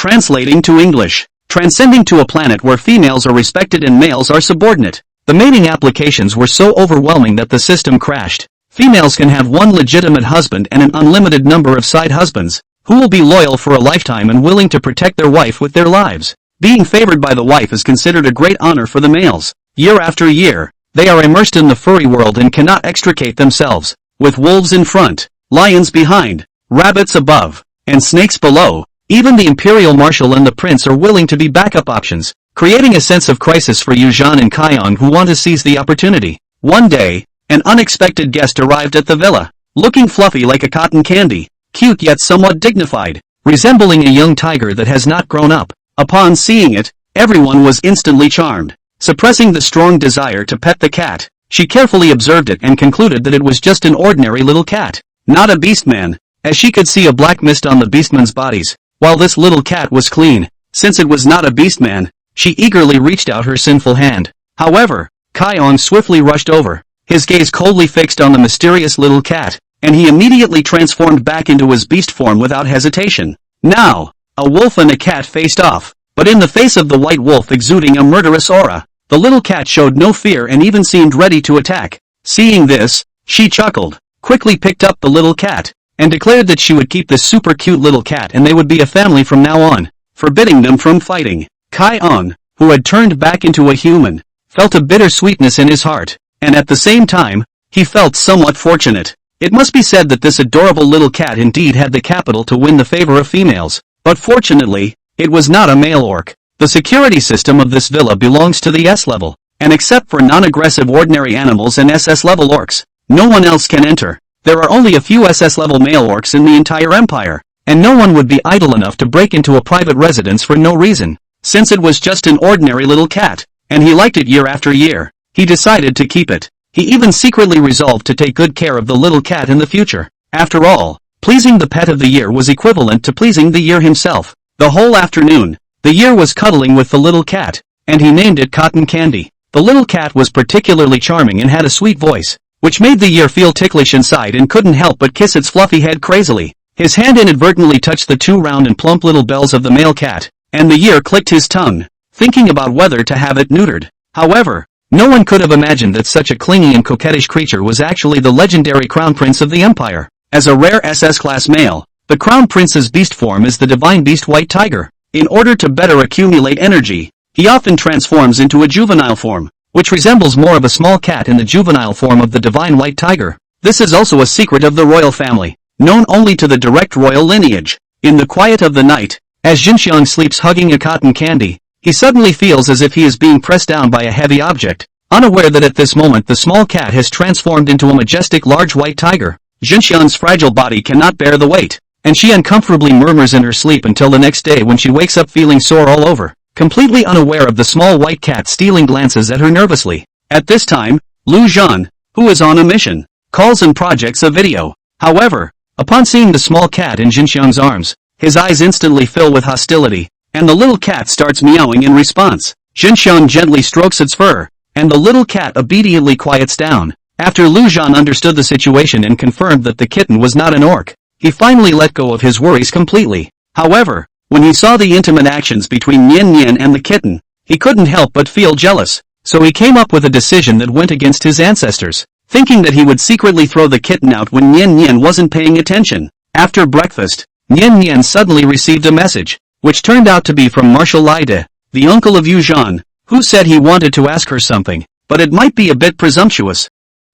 Translating to English. Transcending to a planet where females are respected and males are subordinate. The mating applications were so overwhelming that the system crashed. Females can have one legitimate husband and an unlimited number of side husbands, who will be loyal for a lifetime and willing to protect their wife with their lives. Being favored by the wife is considered a great honor for the males. Year after year, they are immersed in the furry world and cannot extricate themselves. With wolves in front, lions behind, rabbits above, and snakes below, even the Imperial Marshal and the Prince are willing to be backup options, creating a sense of crisis for Yuuzhan and Kion who want to seize the opportunity. One day, an unexpected guest arrived at the villa, looking fluffy like a cotton candy, cute yet somewhat dignified, resembling a young tiger that has not grown up. Upon seeing it, everyone was instantly charmed. Suppressing the strong desire to pet the cat, she carefully observed it and concluded that it was just an ordinary little cat, not a beastman, as she could see a black mist on the beastman's bodies. While this little cat was clean, since it was not a beastman, she eagerly reached out her sinful hand. However, Kion swiftly rushed over, his gaze coldly fixed on the mysterious little cat, and he immediately transformed back into his beast form without hesitation. Now, a wolf and a cat faced off, but in the face of the white wolf exuding a murderous aura, the little cat showed no fear and even seemed ready to attack. Seeing this, she chuckled, quickly picked up the little cat, and declared that she would keep this super cute little cat and they would be a family from now on, forbidding them from fighting. Kion, who had turned back into a human, felt a bitter sweetness in his heart, and at the same time, he felt somewhat fortunate. It must be said that this adorable little cat indeed had the capital to win the favor of females, but fortunately, it was not a male orc. The security system of this villa belongs to the S level, and except for non-aggressive ordinary animals and SS level orcs, no one else can enter. There are only a few SS level male orcs in the entire empire, and no one would be idle enough to break into a private residence for no reason. Since it was just an ordinary little cat, and he liked it year after year, he decided to keep it. He even secretly resolved to take good care of the little cat in the future. After all, pleasing the pet of the year was equivalent to pleasing the year himself. The whole afternoon, the year was cuddling with the little cat, and he named it Cotton Candy. The little cat was particularly charming and had a sweet voice, which made the year feel ticklish inside and couldn't help but kiss its fluffy head crazily. His hand inadvertently touched the two round and plump little bells of the male cat, and the year clicked his tongue, thinking about whether to have it neutered. However, no one could have imagined that such a clingy and coquettish creature was actually the legendary Crown Prince of the Empire. As a rare SS-class male, the Crown Prince's beast form is the Divine Beast White Tiger. In order to better accumulate energy, he often transforms into a juvenile form, which resembles more of a small cat in the juvenile form of the Divine White Tiger. This is also a secret of the royal family, known only to the direct royal lineage. In the quiet of the night, as Xinxiang sleeps hugging a cotton candy, he suddenly feels as if he is being pressed down by a heavy object, unaware that at this moment the small cat has transformed into a majestic large white tiger. Xinxiang's fragile body cannot bear the weight, and she uncomfortably murmurs in her sleep until the next day when she wakes up feeling sore all over, completely unaware of the small white cat stealing glances at her nervously. At this time, Luan, who is on a mission, calls and projects a video. However, upon seeing the small cat in Xinxiang's arms, his eyes instantly fill with hostility, and the little cat starts meowing in response. Xinxiang gently strokes its fur, and the little cat obediently quiets down. After Luan understood the situation and confirmed that the kitten was not an orc, he finally let go of his worries completely. However, when he saw the intimate actions between Nian Nian and the kitten, he couldn't help but feel jealous, so he came up with a decision that went against his ancestors, thinking that he would secretly throw the kitten out when Nian Nian wasn't paying attention. After breakfast, Nian Nian suddenly received a message, which turned out to be from Marshal Laide, the uncle of Yuuzhan, who said he wanted to ask her something, but it might be a bit presumptuous.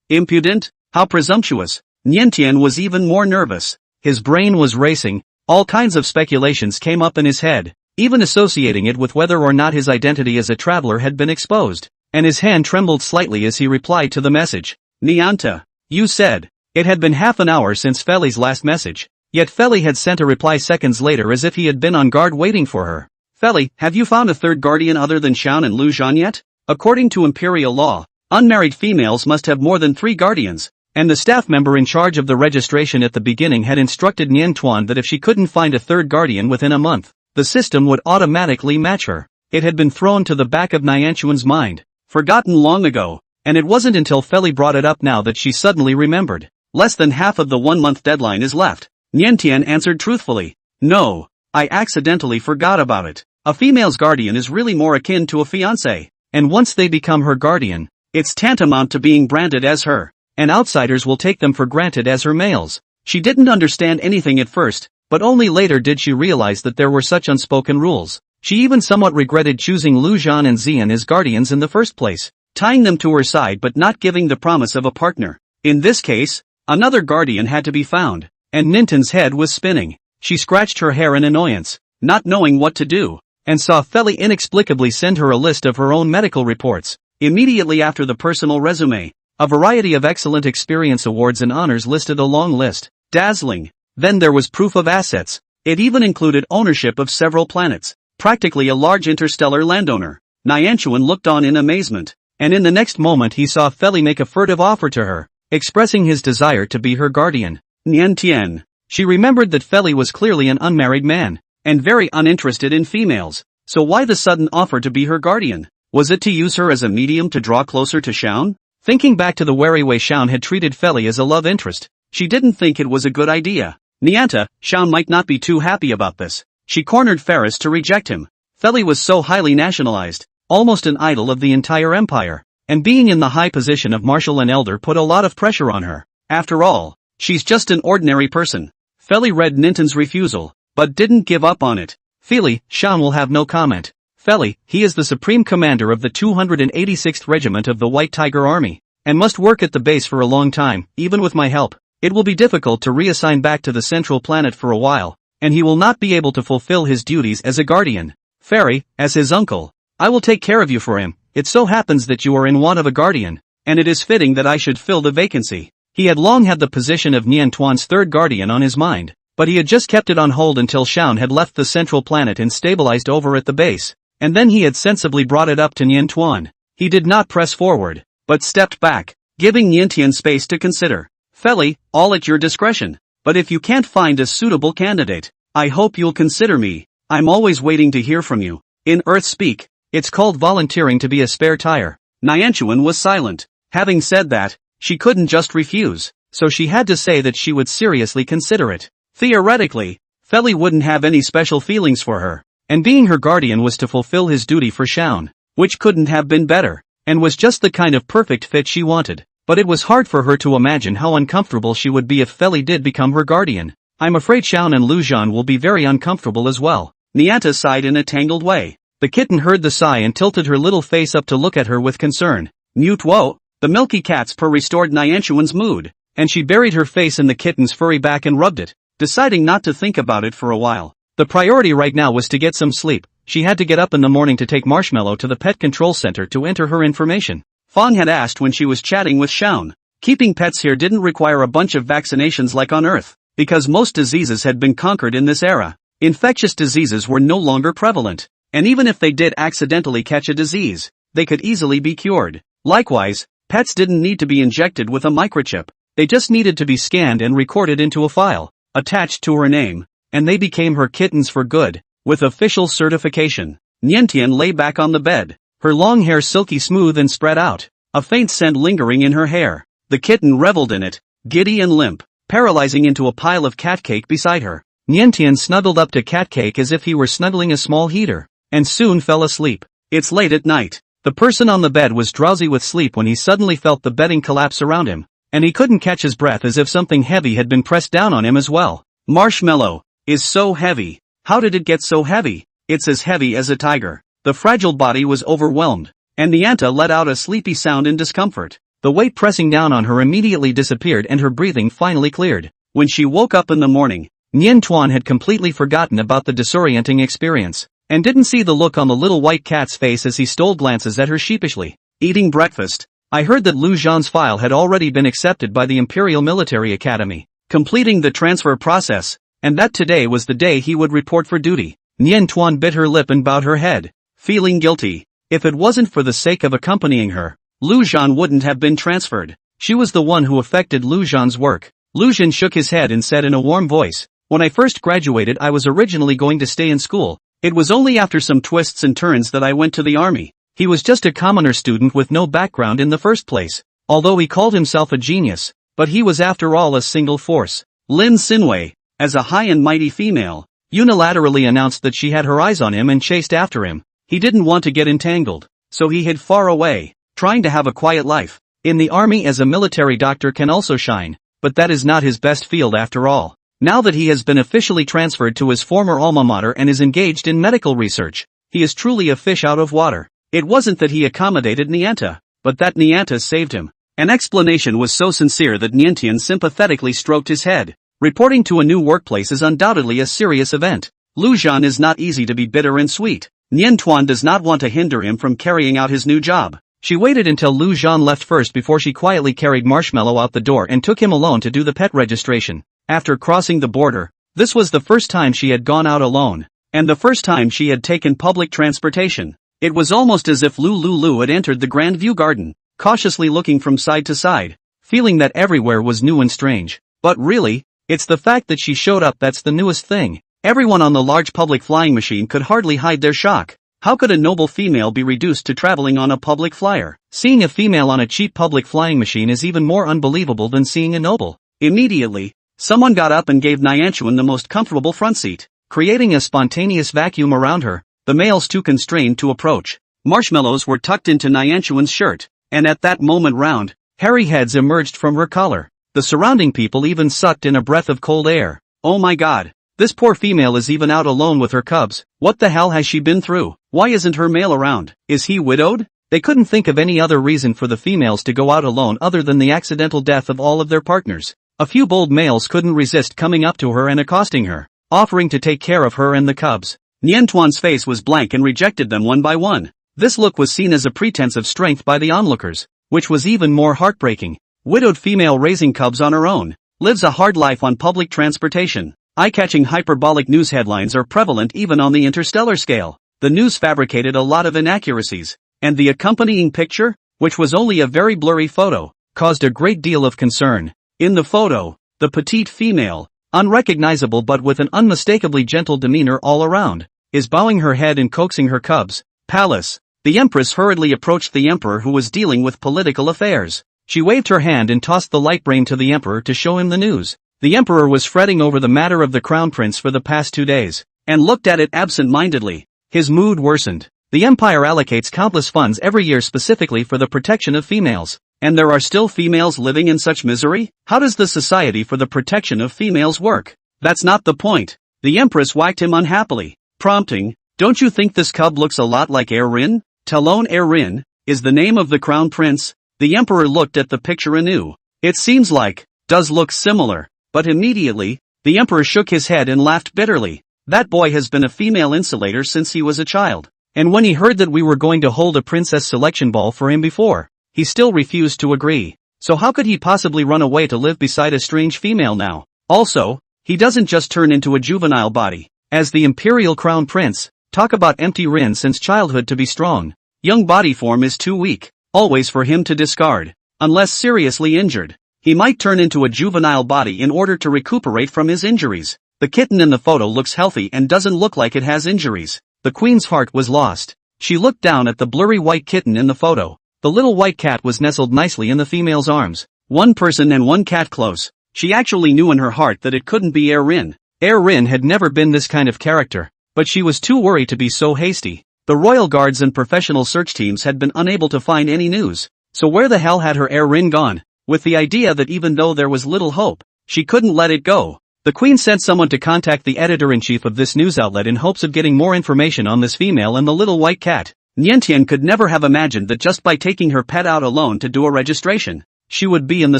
Impudent? How presumptuous? Niantian was even more nervous. His brain was racing, all kinds of speculations came up in his head, even associating it with whether or not his identity as a traveler had been exposed, and his hand trembled slightly as he replied to the message. Nianta, you said. It had been half an hour since Feli's last message, yet Feli had sent a reply seconds later as if he had been on guard waiting for her. Feli, have you found a third guardian other than Xian and Luan yet? According to Imperial law, unmarried females must have more than 3 guardians, and the staff member in charge of the registration at the beginning had instructed Nian Tuan that if she couldn't find a third guardian within a month, the system would automatically match her. It had been thrown to the back of Nianchuan's mind, forgotten long ago, and it wasn't until Feli brought it up now that she suddenly remembered. Less than half of the 1-month deadline is left. Niantian answered truthfully. No, I accidentally forgot about it. A female's guardian is really more akin to a fiancé, and once they become her guardian, it's tantamount to being branded as her, and outsiders will take them for granted as her males. She didn't understand anything at first, but only later did she realize that there were such unspoken rules. She even somewhat regretted choosing Luan and Xian as guardians in the first place, tying them to her side but not giving the promise of a partner. In this case, another guardian had to be found, and Ninten's head was spinning. She scratched her hair in annoyance, not knowing what to do, and saw Feli inexplicably send her a list of her own medical reports. Immediately after the personal resume, a variety of excellent experience awards and honors listed a long list. Dazzling. Then there was proof of assets. It even included ownership of several planets, practically a large interstellar landowner. Nianchuan looked on in amazement, and in the next moment he saw Feli make a furtive offer to her, expressing his desire to be her guardian. Nian. She remembered that Feli was clearly an unmarried man, and very uninterested in females, so why the sudden offer to be her guardian? Was it to use her as a medium to draw closer to Xian? Thinking back to the very way Xian had treated Feli as a love interest, she didn't think it was a good idea. Xian might not be too happy about this. She cornered Ferris to reject him. Feli was so highly nationalized, almost an idol of the entire empire, and being in the high position of Marshal and Elder put a lot of pressure on her. After all, she's just an ordinary person. Feli read Ninten's refusal, but didn't give up on it. Feli, Xian will have no comment. Feli, he is the supreme commander of the 286th Regiment of the White Tiger Army, and must work at the base for a long time, even with my help. It will be difficult to reassign back to the central planet for a while, and he will not be able to fulfill his duties as a guardian. Fairy, as his uncle, I will take care of you for him. It so happens that you are in want of a guardian, and it is fitting that I should fill the vacancy. He had long had the position of Niantuan's third guardian on his mind, but he had just kept it on hold until Xian had left the central planet and stabilized over at the base, and then he had sensibly brought it up to Niantuan. He did not press forward, but stepped back, giving Niantian space to consider. Feli, all at your discretion, but if you can't find a suitable candidate, I hope you'll consider me. I'm always waiting to hear from you. In Earth speak, it's called volunteering to be a spare tire. Nianchuan was silent. Having said that, she couldn't just refuse, so she had to say that she would seriously consider it. Theoretically, Feli wouldn't have any special feelings for her, and being her guardian was to fulfill his duty for Xian, which couldn't have been better, and was just the kind of perfect fit she wanted. But it was hard for her to imagine how uncomfortable she would be if Feli did become her guardian. I'm afraid Xian and Luan will be very uncomfortable as well. Nianta sighed in a tangled way. The kitten heard the sigh and tilted her little face up to look at her with concern. Mute whoa! The milky cat's purr restored Nianchuan's mood, and she buried her face in the kitten's furry back and rubbed it, deciding not to think about it for a while. The priority right now was to get some sleep. She had to get up in the morning to take Marshmallow to the pet control center to enter her information. Fawn had asked when she was chatting with Xian. Keeping pets here didn't require a bunch of vaccinations like on Earth, because most diseases had been conquered in this era. Infectious diseases were no longer prevalent, and even if they did accidentally catch a disease, they could easily be cured. Likewise, pets didn't need to be injected with a microchip. They just needed to be scanned and recorded into a file, attached to her name, and they became her kittens for good, with official certification. Niantian lay back on the bed, her long hair silky smooth and spread out, a faint scent lingering in her hair. The kitten reveled in it, giddy and limp, paralyzing into a pile of cat cake beside her. Niantian snuggled up to cat cake as if he were snuggling a small heater, and soon fell asleep. It's late at night. The person on the bed was drowsy with sleep when he suddenly felt the bedding collapse around him, and he couldn't catch his breath as if something heavy had been pressed down on him as well. Marshmallow is so heavy. How did it get so heavy? It's as heavy as a tiger. The fragile body was overwhelmed, and Nianta let out a sleepy sound in discomfort. The weight pressing down on her immediately disappeared and her breathing finally cleared. When she woke up in the morning, Niantuan had completely forgotten about the disorienting experience, and didn't see the look on the little white cat's face as he stole glances at her sheepishly. Eating breakfast, I heard that Lujan's file had already been accepted by the Imperial Military Academy, completing the transfer process, and that today was the day he would report for duty. Niantuan bit her lip and bowed her head, feeling guilty. If it wasn't for the sake of accompanying her, Luan wouldn't have been transferred. She was the one who affected Lujan's work. Luan shook his head and said in a warm voice, "When I first graduated I was originally going to stay in school. It was only after some twists and turns that I went to the army." He was just a commoner student with no background in the first place, although he called himself a genius, but he was after all a single force. Lin Sinwei, as a high and mighty female, unilaterally announced that she had her eyes on him and chased after him. He didn't want to get entangled, so he hid far away, trying to have a quiet life. In the army as a military doctor can also shine, but that is not his best field after all. Now that he has been officially transferred to his former alma mater and is engaged in medical research, he is truly a fish out of water. It wasn't that he accommodated Nienta, but that Nienta saved him. An explanation was so sincere that Nientian sympathetically stroked his head. Reporting to a new workplace is undoubtedly a serious event. Lu Zhan is not easy to be bitter and sweet. Nian Tuan does not want to hinder him from carrying out his new job. She waited until Lu Zhan left first before she quietly carried Marshmallow out the door and took him alone to do the pet registration. After crossing the border, this was the first time she had gone out alone, and the first time she had taken public transportation. It was almost as if Lu had entered the Grand View Garden, cautiously looking from side to side, feeling that everywhere was new and strange. But really, it's the fact that she showed up that's the newest thing. Everyone on the large public flying machine could hardly hide their shock. How could a noble female be reduced to traveling on a public flyer? Seeing a female on a cheap public flying machine is even more unbelievable than seeing a noble. Immediately, someone got up and gave Nianchuan the most comfortable front seat, creating a spontaneous vacuum around her, the males too constrained to approach. Marshmallows were tucked into Nianchuan's shirt, and at that moment round, hairy heads emerged from her collar. The surrounding people even sucked in a breath of cold air. Oh my god. This poor female is even out alone with her cubs. What the hell has she been through? Why isn't her male around? Is he widowed? They couldn't think of any other reason for the females to go out alone other than the accidental death of all of their partners. A few bold males couldn't resist coming up to her and accosting her, offering to take care of her and the cubs. Nian Tuan's face was blank and rejected them one by one. This look was seen as a pretense of strength by the onlookers, which was even more heartbreaking. Widowed female raising cubs on her own, lives a hard life on public transportation. Eye-catching hyperbolic news headlines are prevalent even on the interstellar scale. The news fabricated a lot of inaccuracies, and the accompanying picture, which was only a very blurry photo, caused a great deal of concern. In the photo, the petite female, unrecognizable but with an unmistakably gentle demeanor all around, is bowing her head and coaxing her cubs. Palace. The Empress hurriedly approached the Emperor who was dealing with political affairs. She waved her hand and tossed the light brain to the Emperor to show him the news. The Emperor was fretting over the matter of the Crown Prince for the past 2 days, and looked at it absent-mindedly. His mood worsened. The Empire allocates countless funds every year specifically for the protection of females, and there are still females living in such misery? How does the Society for the Protection of Females work? That's not the point. The Empress whacked him unhappily, prompting, "Don't you think this cub looks a lot like Erin? Talon Erin is the name of the Crown Prince." The Emperor looked at the picture anew. It seems like, does look similar. But immediately, the Emperor shook his head and laughed bitterly. That boy has been a female insulator since he was a child. And when he heard that we were going to hold a princess selection ball for him before, he still refused to agree. So how could he possibly run away to live beside a strange female now? Also, he doesn't just turn into a juvenile body. As the Imperial Crown Prince, talk about empty Rin since childhood to be strong. Young body form is too weak, always for him to discard, unless seriously injured. He might turn into a juvenile body in order to recuperate from his injuries. The kitten in the photo looks healthy and doesn't look like it has injuries. The queen's heart was lost. She looked down at the blurry white kitten in the photo. The little white cat was nestled nicely in the female's arms. One person and one cat close. She actually knew in her heart that it couldn't be Erin. Erin had never been this kind of character, but she was too worried to be so hasty. The royal guards and professional search teams had been unable to find any news. So where the hell had her Erin gone? With the idea that even though there was little hope, she couldn't let it go. The queen sent someone to contact the editor-in-chief of this news outlet in hopes of getting more information on this female and the little white cat. Nientian could never have imagined that just by taking her pet out alone to do a registration, she would be in the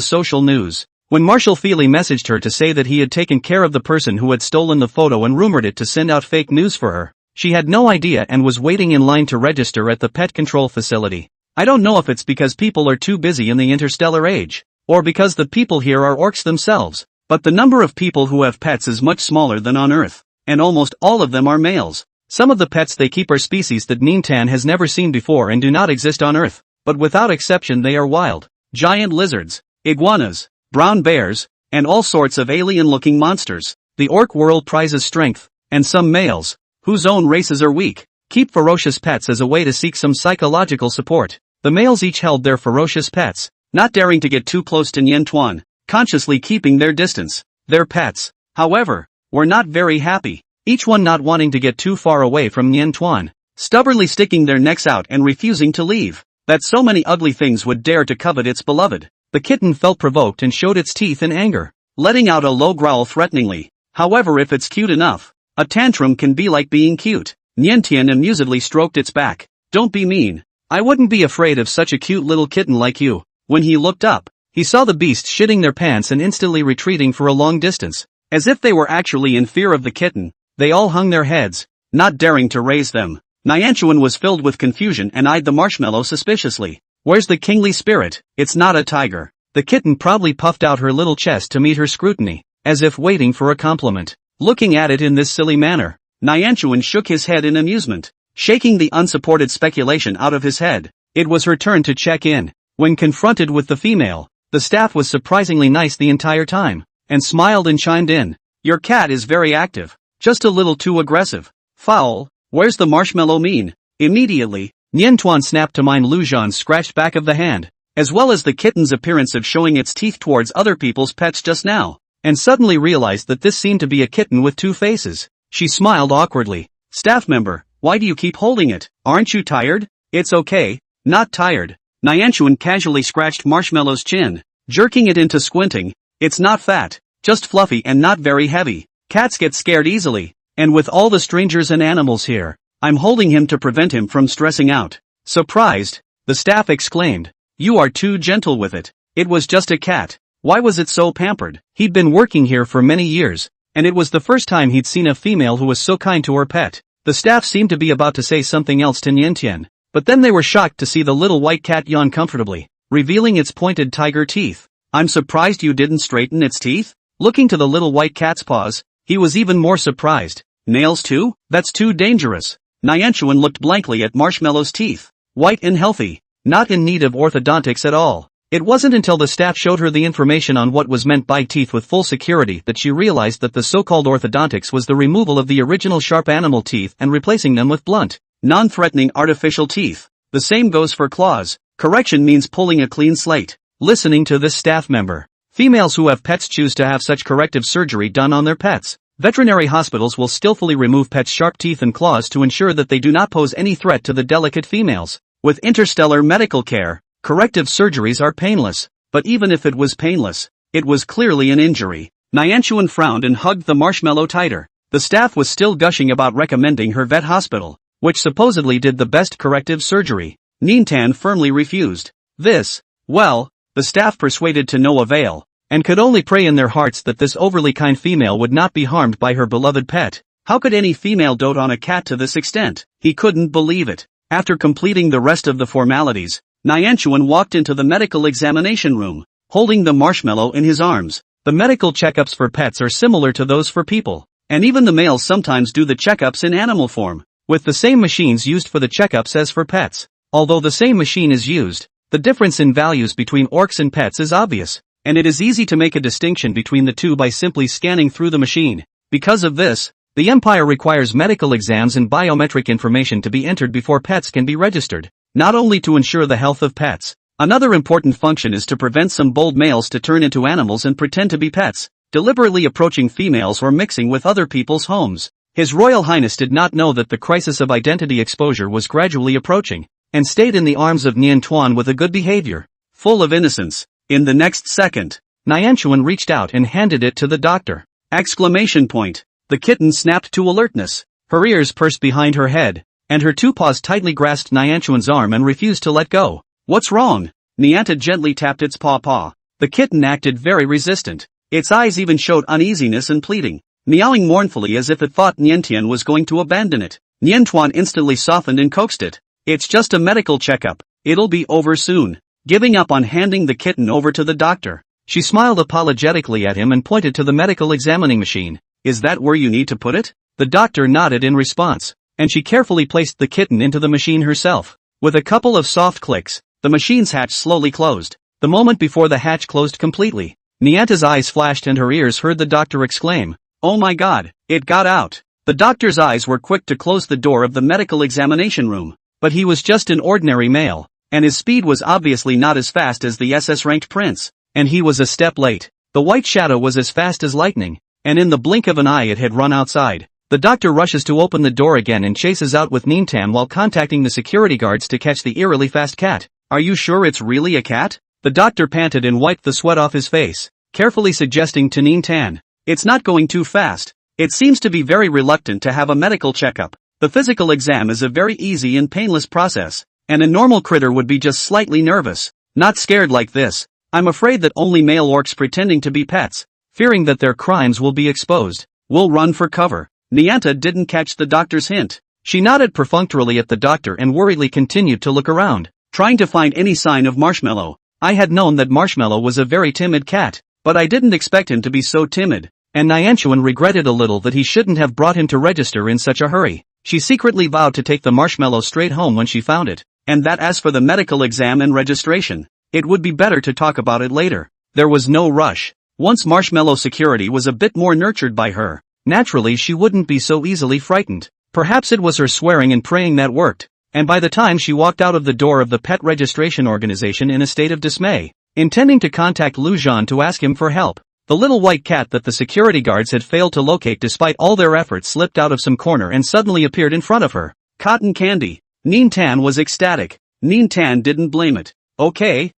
social news. When Marshal Feely messaged her to say that he had taken care of the person who had stolen the photo and rumored it to send out fake news for her, she had no idea and was waiting in line to register at the pet control facility. I don't know if it's because people are too busy in the interstellar age, or because the people here are orcs themselves, but the number of people who have pets is much smaller than on Earth, and almost all of them are males. Some of the pets they keep are species that Nientan has never seen before and do not exist on Earth, but without exception they are wild. Giant lizards, iguanas, brown bears, and all sorts of alien-looking monsters. The orc world prizes strength, and some males, whose own races are weak, keep ferocious pets as a way to seek some psychological support. The males each held their ferocious pets, not daring to get too close to Nian Tuan, consciously keeping their distance. Their pets, however, were not very happy. each one not wanting to get too far away from Nien Tuan, stubbornly sticking their necks out and refusing to leave. That so many ugly things would dare to covet its beloved. The kitten felt provoked and showed its teeth in anger, letting out a low growl threateningly. However, if it's cute enough, a tantrum can be like being cute. Nien Tian amusedly stroked its back. Don't be mean. I wouldn't be afraid of such a cute little kitten like you. When he looked up, he saw the beast shitting their pants and instantly retreating for a long distance. As if they were actually in fear of the kitten, they all hung their heads, not daring to raise them. Nianchuan was filled with confusion and eyed the marshmallow suspiciously. Where's the kingly spirit? It's not a tiger. The kitten proudly puffed out her little chest to meet her scrutiny, as if waiting for a compliment. Looking at it in this silly manner, Nianchuan shook his head in amusement, shaking the unsupported speculation out of his head. It was her turn to check in. When confronted with the female, the staff was surprisingly nice the entire time, and smiled and chimed in. Your cat is very active, just a little too aggressive. Foul. Where's the marshmallow mean? Immediately, Nien Tuan snapped to mind Lu Zhan's scratched back of the hand, as well as the kitten's appearance of showing its teeth towards other people's pets just now, and suddenly realized that this seemed to be a kitten with two faces. She smiled awkwardly. Staff member, why do you keep holding it? Aren't you tired? It's okay, not tired. Nianchuan casually scratched Marshmallow's chin, jerking it into squinting. It's not fat, just fluffy and not very heavy. Cats get scared easily, and with all the strangers and animals here, I'm holding him to prevent him from stressing out. Surprised, the staff exclaimed. You are too gentle with it. It was just a cat. Why was it so pampered? He'd been working here for many years, and it was the first time he'd seen a female who was so kind to her pet. The staff seemed to be about to say something else to Nien Tian, but then they were shocked to see the little white cat yawn comfortably, revealing its pointed tiger teeth. I'm surprised you didn't straighten its teeth? Looking to the little white cat's paws, he was even more surprised. Nails too? That's too dangerous. Nianchuan looked blankly at Marshmallow's teeth. White and healthy, not in need of orthodontics at all. It wasn't until the staff showed her the information on what was meant by teeth with full security that she realized that the so-called orthodontics was the removal of the original sharp animal teeth and replacing them with blunt, non-threatening artificial teeth. The same goes for claws. Correction means pulling a clean slate. Listening to this staff member, females who have pets choose to have such corrective surgery done on their pets. Veterinary hospitals will skillfully remove pets' sharp teeth and claws to ensure that they do not pose any threat to the delicate females. With interstellar medical care, corrective surgeries are painless, but even if it was painless, it was clearly an injury. Nianchuan frowned and hugged the marshmallow tighter. The staff was still gushing about recommending her vet hospital, which supposedly did the best corrective surgery. Nien Tan firmly refused. This, well, the staff persuaded to no avail, and could only pray in their hearts that this overly kind female would not be harmed by her beloved pet. How could any female dote on a cat to this extent? He couldn't believe it. After completing the rest of the formalities, Nianchuan walked into the medical examination room, holding the marshmallow in his arms. The medical checkups for pets are similar to those for people, and even the males sometimes do the checkups in animal form, with the same machines used for the checkups as for pets. Although the same machine is used, the difference in values between orcs and pets is obvious, and it is easy to make a distinction between the two by simply scanning through the machine. Because of this, the Empire requires medical exams and biometric information to be entered before pets can be registered, not only to ensure the health of pets. Another important function is to prevent some bold males to turn into animals and pretend to be pets, deliberately approaching females or mixing with other people's homes. His Royal Highness did not know that the crisis of identity exposure was gradually approaching, and stayed in the arms of Nien Tuan with a good behavior, full of innocence. In the next second, Nianchuan reached out and handed it to the doctor. Exclamation point. The kitten snapped to alertness. Her ears pursed behind her head, and her two paws tightly grasped Nianchuan's arm and refused to let go. What's wrong? Nianta gently tapped its paw. The kitten acted very resistant. Its eyes even showed uneasiness and pleading, meowing mournfully as if it thought Nien Tian was going to abandon it. Nien Tuan instantly softened and coaxed it. It's just a medical checkup. It'll be over soon. Giving up on handing the kitten over to the doctor, she smiled apologetically at him and pointed to the medical examining machine. Is that where you need to put it? The doctor nodded in response, and she carefully placed the kitten into the machine herself. With a couple of soft clicks, the machine's hatch slowly closed. The moment before the hatch closed completely, Nianta's eyes flashed and her ears heard the doctor exclaim, "Oh my god, it got out!" The doctor's eyes were quick to close the door of the medical examination room, but he was just an ordinary male, and his speed was obviously not as fast as the SS-ranked prince, and he was a step late. The white shadow was as fast as lightning, and in the blink of an eye it had run outside. The doctor rushes to open the door again and chases out with Nintan while contacting the security guards to catch the eerily fast cat. Are you sure it's really a cat? The doctor panted and wiped the sweat off his face, carefully suggesting to Nintan, it's not going too fast. It seems to be very reluctant to have a medical checkup. The physical exam is a very easy and painless process, and a normal critter would be just slightly nervous, not scared like this. I'm afraid that only male orcs pretending to be pets, fearing that their crimes will be exposed, will run for cover. Nyanta didn't catch the doctor's hint. She nodded perfunctorily at the doctor and worriedly continued to look around, trying to find any sign of Marshmallow. I had known that Marshmallow was a very timid cat, but I didn't expect him to be so timid, and Nyanchuan regretted a little that he shouldn't have brought him to register in such a hurry. She secretly vowed to take the Marshmallow straight home when she found it, and that as for the medical exam and registration, it would be better to talk about it later. There was no rush. Once Marshmallow security was a bit more nurtured by her, naturally she wouldn't be so easily frightened. Perhaps it was her swearing and praying that worked, and by the time she walked out of the door of the pet registration organization in a state of dismay, intending to contact Luan to ask him for help, the little white cat that the security guards had failed to locate despite all their efforts slipped out of some corner and suddenly appeared in front of her. Cotton candy. Nintan was ecstatic. Nintan didn't blame it. Okay.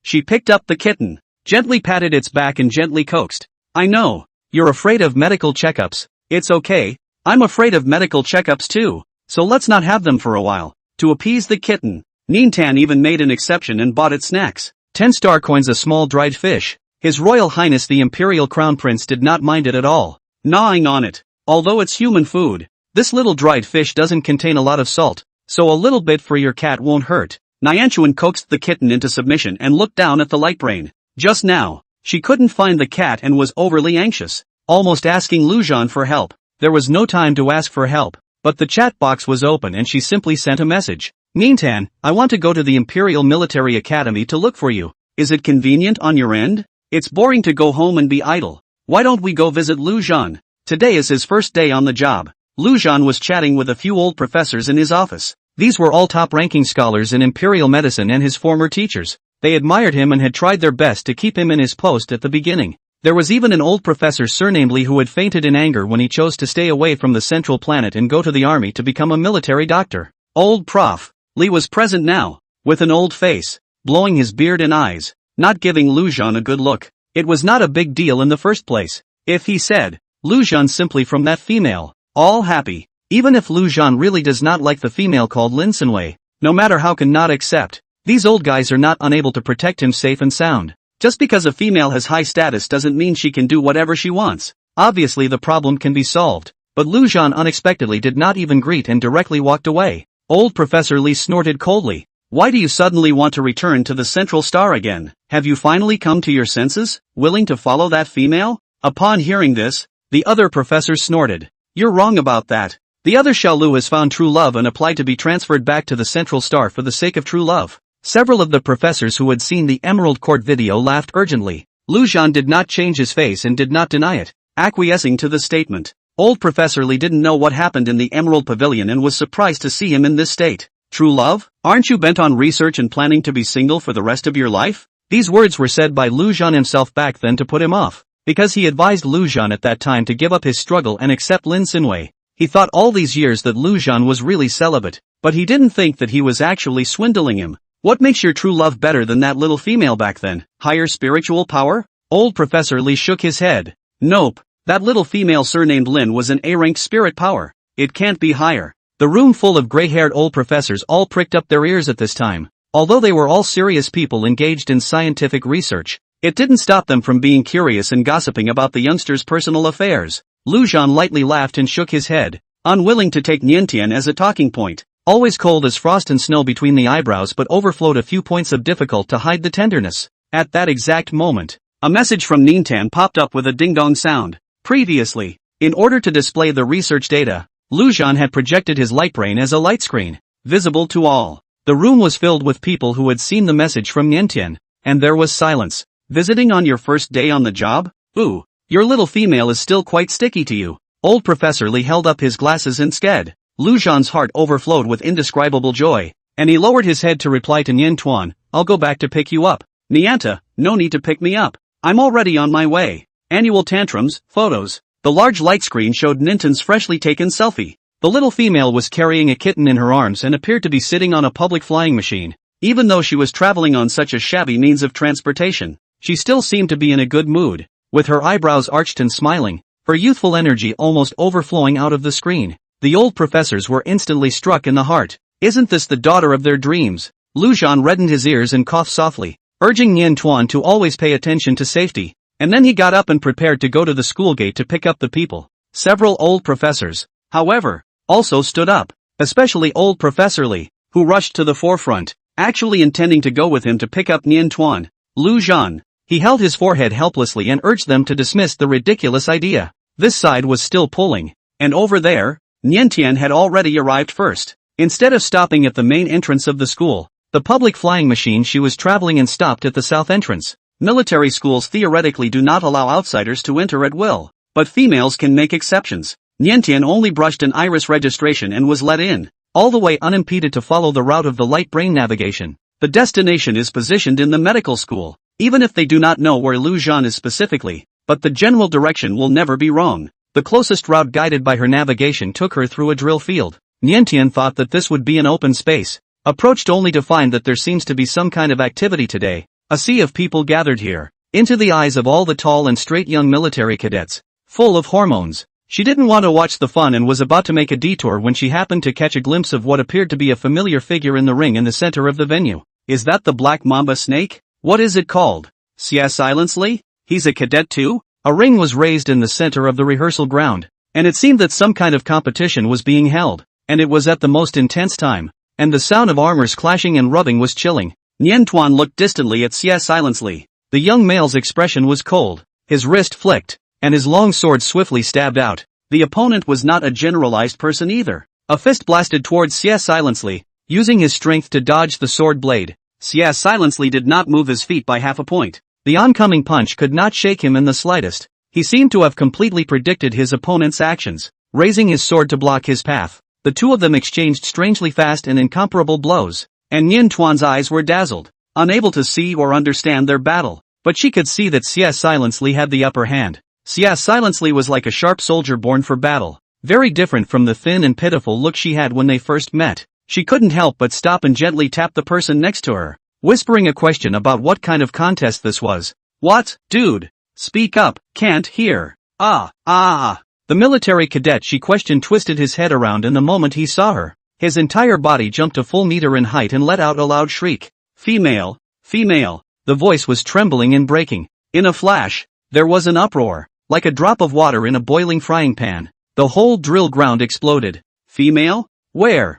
She picked up the kitten, gently patted its back and gently coaxed. I know. You're afraid of medical checkups. It's okay. I'm afraid of medical checkups too. So let's not have them for a while. To appease the kitten, Nintan even made an exception and bought it snacks. 10 star coins, a small dried fish. His Royal Highness the Imperial Crown Prince did not mind it at all, gnawing on it. Although it's human food, this little dried fish doesn't contain a lot of salt, so a little bit for your cat won't hurt. Nyanchuan coaxed the kitten into submission and looked down at the light brain. Just now, she couldn't find the cat and was overly anxious, almost asking Luan for help. There was no time to ask for help, but the chat box was open and she simply sent a message. Nintan, I want to go to the Imperial Military Academy to look for you. Is it convenient on your end? It's boring to go home and be idle. Why don't we go visit Luan? Today is his first day on the job. Luan was chatting with a few old professors in his office. These were all top-ranking scholars in Imperial medicine and his former teachers. They admired him and had tried their best to keep him in his post at the beginning. There was even an old professor surnamed Lee who had fainted in anger when he chose to stay away from the central planet and go to the army to become a military doctor. Old Prof. Lee was present now, with an old face, blowing his beard and eyes, not giving Luan a good look. It was not a big deal in the first place. If he said, Luan simply from that female, all happy, even if Luan really does not like the female called Lin Sinwei, no matter how can not accept, these old guys are not unable to protect him safe and sound. Just because a female has high status doesn't mean she can do whatever she wants. Obviously the problem can be solved, but Luan unexpectedly did not even greet and directly walked away. Old Professor Lee snorted coldly. Why do you suddenly want to return to the Central Star again? Have you finally come to your senses, willing to follow that female? Upon hearing this, the other professor snorted. You're wrong about that. The other Xiaolu has found true love and applied to be transferred back to the Central Star for the sake of true love. Several of the professors who had seen the Emerald Court video laughed urgently. Luan did not change his face and did not deny it, acquiescing to the statement. Old Professor Lee didn't know what happened in the Emerald Pavilion and was surprised to see him in this state. True love? Aren't you bent on research and planning to be single for the rest of your life? These words were said by Luan himself back then to put him off, because he advised Luan at that time to give up his struggle and accept Lin Sinwei. He thought all these years that Luan was really celibate, but he didn't think that he was actually swindling him. What makes your true love better than that little female back then? Higher spiritual power? Old Professor Lee shook his head. Nope, that little female surnamed Lin was an A-rank spirit power. It can't be higher. The room full of gray-haired old professors all pricked up their ears at this time. Although they were all serious people engaged in scientific research, it didn't stop them from being curious and gossiping about the youngster's personal affairs. Luan lightly laughed and shook his head, unwilling to take Niantian as a talking point. Always cold as frost and snow between the eyebrows but overflowed a few points of difficult to hide the tenderness. At that exact moment, a message from Nintan popped up with a ding-dong sound. Previously, in order to display the research data, Luan had projected his light brain as a light screen, visible to all. The room was filled with people who had seen the message from Niantian, and there was silence. Visiting on your first day on the job? Ooh, your little female is still quite sticky to you. Old Professor Lee held up his glasses and sked. Luan's heart overflowed with indescribable joy, and he lowered his head to reply to Nian Tuan, I'll go back to pick you up. Nianta, no need to pick me up. I'm already on my way. Annual tantrums, photos. The large light screen showed Ninten's freshly taken selfie. The little female was carrying a kitten in her arms and appeared to be sitting on a public flying machine. Even though she was traveling on such a shabby means of transportation, she still seemed to be in a good mood, with her eyebrows arched and smiling, her youthful energy almost overflowing out of the screen. The old professors were instantly struck in the heart. Isn't this the daughter of their dreams? Luan reddened his ears and coughed softly, urging Nian Tuan to always pay attention to safety. And then he got up and prepared to go to the school gate to pick up the people. Several old professors, however, also stood up, especially old Professor Li, who rushed to the forefront, actually intending to go with him to pick up Nian Tuan. Luan. He held his forehead helplessly and urged them to dismiss the ridiculous idea. This side was still pulling, and over there, Nian Tian had already arrived first. Instead of stopping at the main entrance of the school, the public flying machine she was traveling in stopped at the south entrance. Military schools theoretically do not allow outsiders to enter at will, but females can make exceptions. Nian Tian only brushed an iris registration and was let in, all the way unimpeded to follow the route of the light brain navigation. The destination is positioned in the medical school, even if they do not know where Luan is specifically, but the general direction will never be wrong. The closest route guided by her navigation took her through a drill field. Nian Tian thought that this would be an open space, approached only to find that there seems to be some kind of activity today. A sea of people gathered here, into the eyes of all the tall and straight young military cadets, full of hormones. She didn't want to watch the fun and was about to make a detour when she happened to catch a glimpse of what appeared to be a familiar figure in the ring in the center of the venue. Is that the black mamba snake? What is it called? Silently? He's a cadet too? A ring was raised in the center of the rehearsal ground, and it seemed that some kind of competition was being held, and it was at the most intense time, and the sound of armors clashing and rubbing was chilling. Nian Tuan looked distantly at Silently. The young male's expression was cold, his wrist flicked, and his long sword swiftly stabbed out. The opponent was not a generalized person either. A fist blasted towards Silently, using his strength to dodge the sword blade. Silently did not move his feet by half a point. The oncoming punch could not shake him in the slightest. He seemed to have completely predicted his opponent's actions, raising his sword to block his path. The two of them exchanged strangely fast and incomparable blows, and Nian Tuan's eyes were dazzled, unable to see or understand their battle. But she could see that Silently had the upper hand. Silently was like a sharp soldier born for battle, very different from the thin and pitiful look she had when they first met. She couldn't help but stop and gently tap the person next to her, whispering a question about what kind of contest this was. What, dude? Speak up, can't hear. The military cadet she questioned twisted his head around in the moment he saw her. His entire body jumped a full meter in height and let out a loud shriek. Female, female. The voice was trembling and breaking. In a flash, there was an uproar, like a drop of water in a boiling frying pan. The whole drill ground exploded. Female? Where?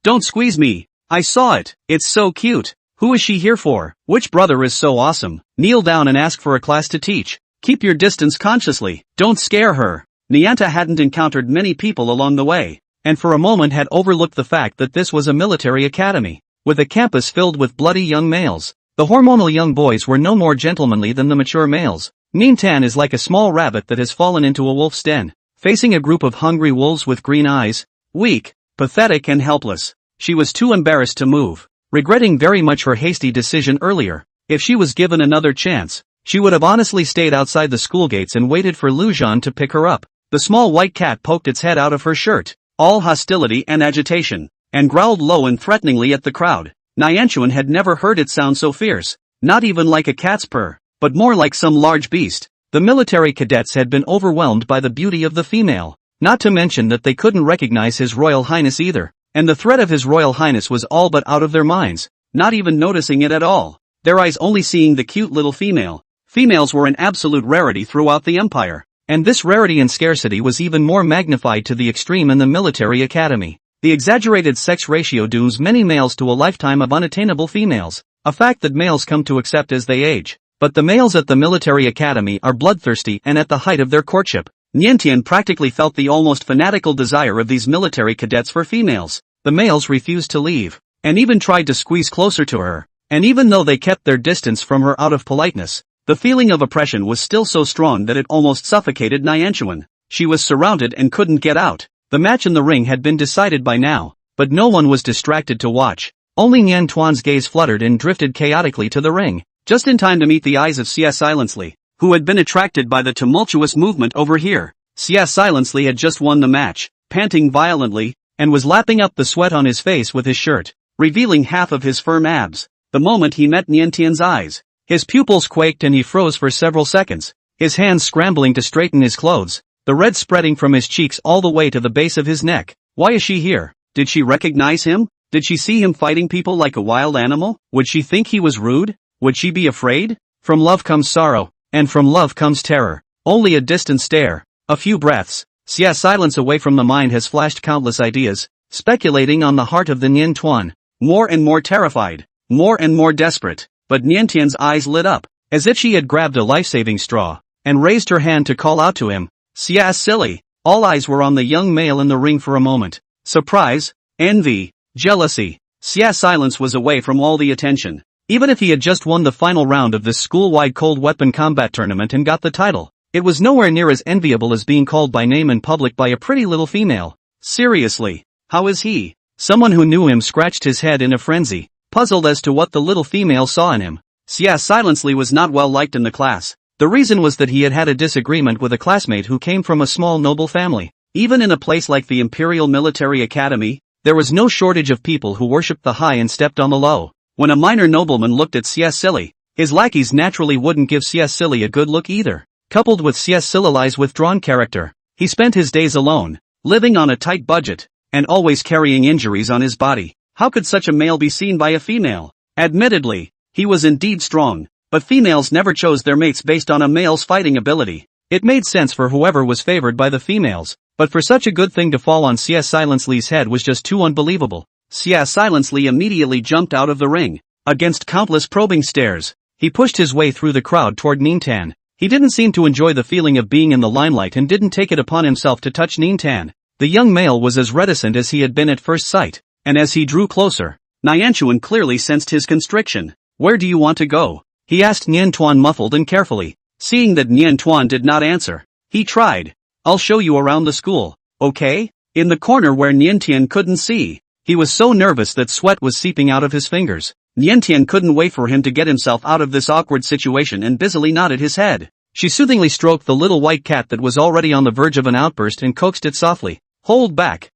Don't squeeze me. I saw it. It's so cute. Who is she here for? Which brother is so awesome? Kneel down and ask for a class to teach. Keep your distance consciously. Don't scare her. Nianta hadn't encountered many people along the way, and for a moment had overlooked the fact that this was a military academy, with a campus filled with bloody young males. The hormonal young boys were no more gentlemanly than the mature males. Nian Tan is like a small rabbit that has fallen into a wolf's den, facing a group of hungry wolves with green eyes, weak, pathetic and helpless. She was too embarrassed to move, regretting very much her hasty decision earlier. If she was given another chance, she would have honestly stayed outside the school gates and waited for Luan to pick her up. The small white cat poked its head out of her shirt, all hostility and agitation, and growled low and threateningly at the crowd. Nianchuan had never heard it sound so fierce, not even like a cat's purr, but more like some large beast. The military cadets had been overwhelmed by the beauty of the female, not to mention that they couldn't recognize His Royal Highness either, and the threat of His Royal Highness was all but out of their minds, not even noticing it at all, their eyes only seeing the cute little female. Females were an absolute rarity throughout the empire, and this rarity and scarcity was even more magnified to the extreme in the military academy. The exaggerated sex ratio dooms many males to a lifetime of unattainable females, a fact that males come to accept as they age. But the males at the military academy are bloodthirsty and at the height of their courtship. Niantian practically felt the almost fanatical desire of these military cadets for females. The males refused to leave, and even tried to squeeze closer to her, and even though they kept their distance from her out of politeness, the feeling of oppression was still so strong that it almost suffocated Nianchuan. She was surrounded and couldn't get out. The match in the ring had been decided by now, but no one was distracted to watch. Only Nian Tuan's gaze fluttered and drifted chaotically to the ring, just in time to meet the eyes of Silently, who had been attracted by the tumultuous movement over here. Xia silently had just won the match, panting violently, and was lapping up the sweat on his face with his shirt, revealing half of his firm abs. The moment he met Niantian's eyes, his pupils quaked and he froze for several seconds, his hands scrambling to straighten his clothes, the red spreading from his cheeks all the way to the base of his neck. Why is she here? Did she recognize him? Did she see him fighting people like a wild animal? Would she think he was rude? Would she be afraid? From love comes sorrow, and from love comes terror. Only a distant stare, a few breaths. Xia's silence away from the mind has flashed countless ideas, speculating on the heart of the Nian Tuan. More and more terrified, more and more desperate, but Niantian's eyes lit up, as if she had grabbed a life-saving straw, and raised her hand to call out to him. Xia silly. All eyes were on the young male in the ring for a moment. Surprise, envy, jealousy. Xia's silence was away from all the attention. Even if he had just won the final round of this school-wide cold weapon combat tournament and got the title, it was nowhere near as enviable as being called by name in public by a pretty little female. Seriously, how is he? Someone who knew him scratched his head in a frenzy, puzzled as to what the little female saw in him. Xia silently was not well liked in the class. The reason was that he had had a disagreement with a classmate who came from a small noble family. Even in a place like the Imperial Military Academy, there was no shortage of people who worshipped the high and stepped on the low. When a minor nobleman looked at Xia silly, his lackeys naturally wouldn't give Xia silly a good look either. Coupled with Xia silly's withdrawn character, he spent his days alone, living on a tight budget, and always carrying injuries on his body. How could such a male be seen by a female? Admittedly, he was indeed strong, but females never chose their mates based on a male's fighting ability. It made sense for whoever was favored by the females, but for such a good thing to fall on Xia silently's head was just too unbelievable. Xia silently immediately jumped out of the ring. Against countless probing stares, he pushed his way through the crowd toward Nintan. He didn't seem to enjoy the feeling of being in the limelight and didn't take it upon himself to touch Nintan. The young male was as reticent as he had been at first sight, and as he drew closer, Nianchuan clearly sensed his constriction. Where do you want to go? He asked Niantuan muffled and carefully. Seeing that Niantuan did not answer, he tried. I'll show you around the school, okay? In the corner where Niantian couldn't see, he was so nervous that sweat was seeping out of his fingers. Niantian couldn't wait for him to get himself out of this awkward situation and busily nodded his head. She soothingly stroked the little white cat that was already on the verge of an outburst and coaxed it softly. Hold back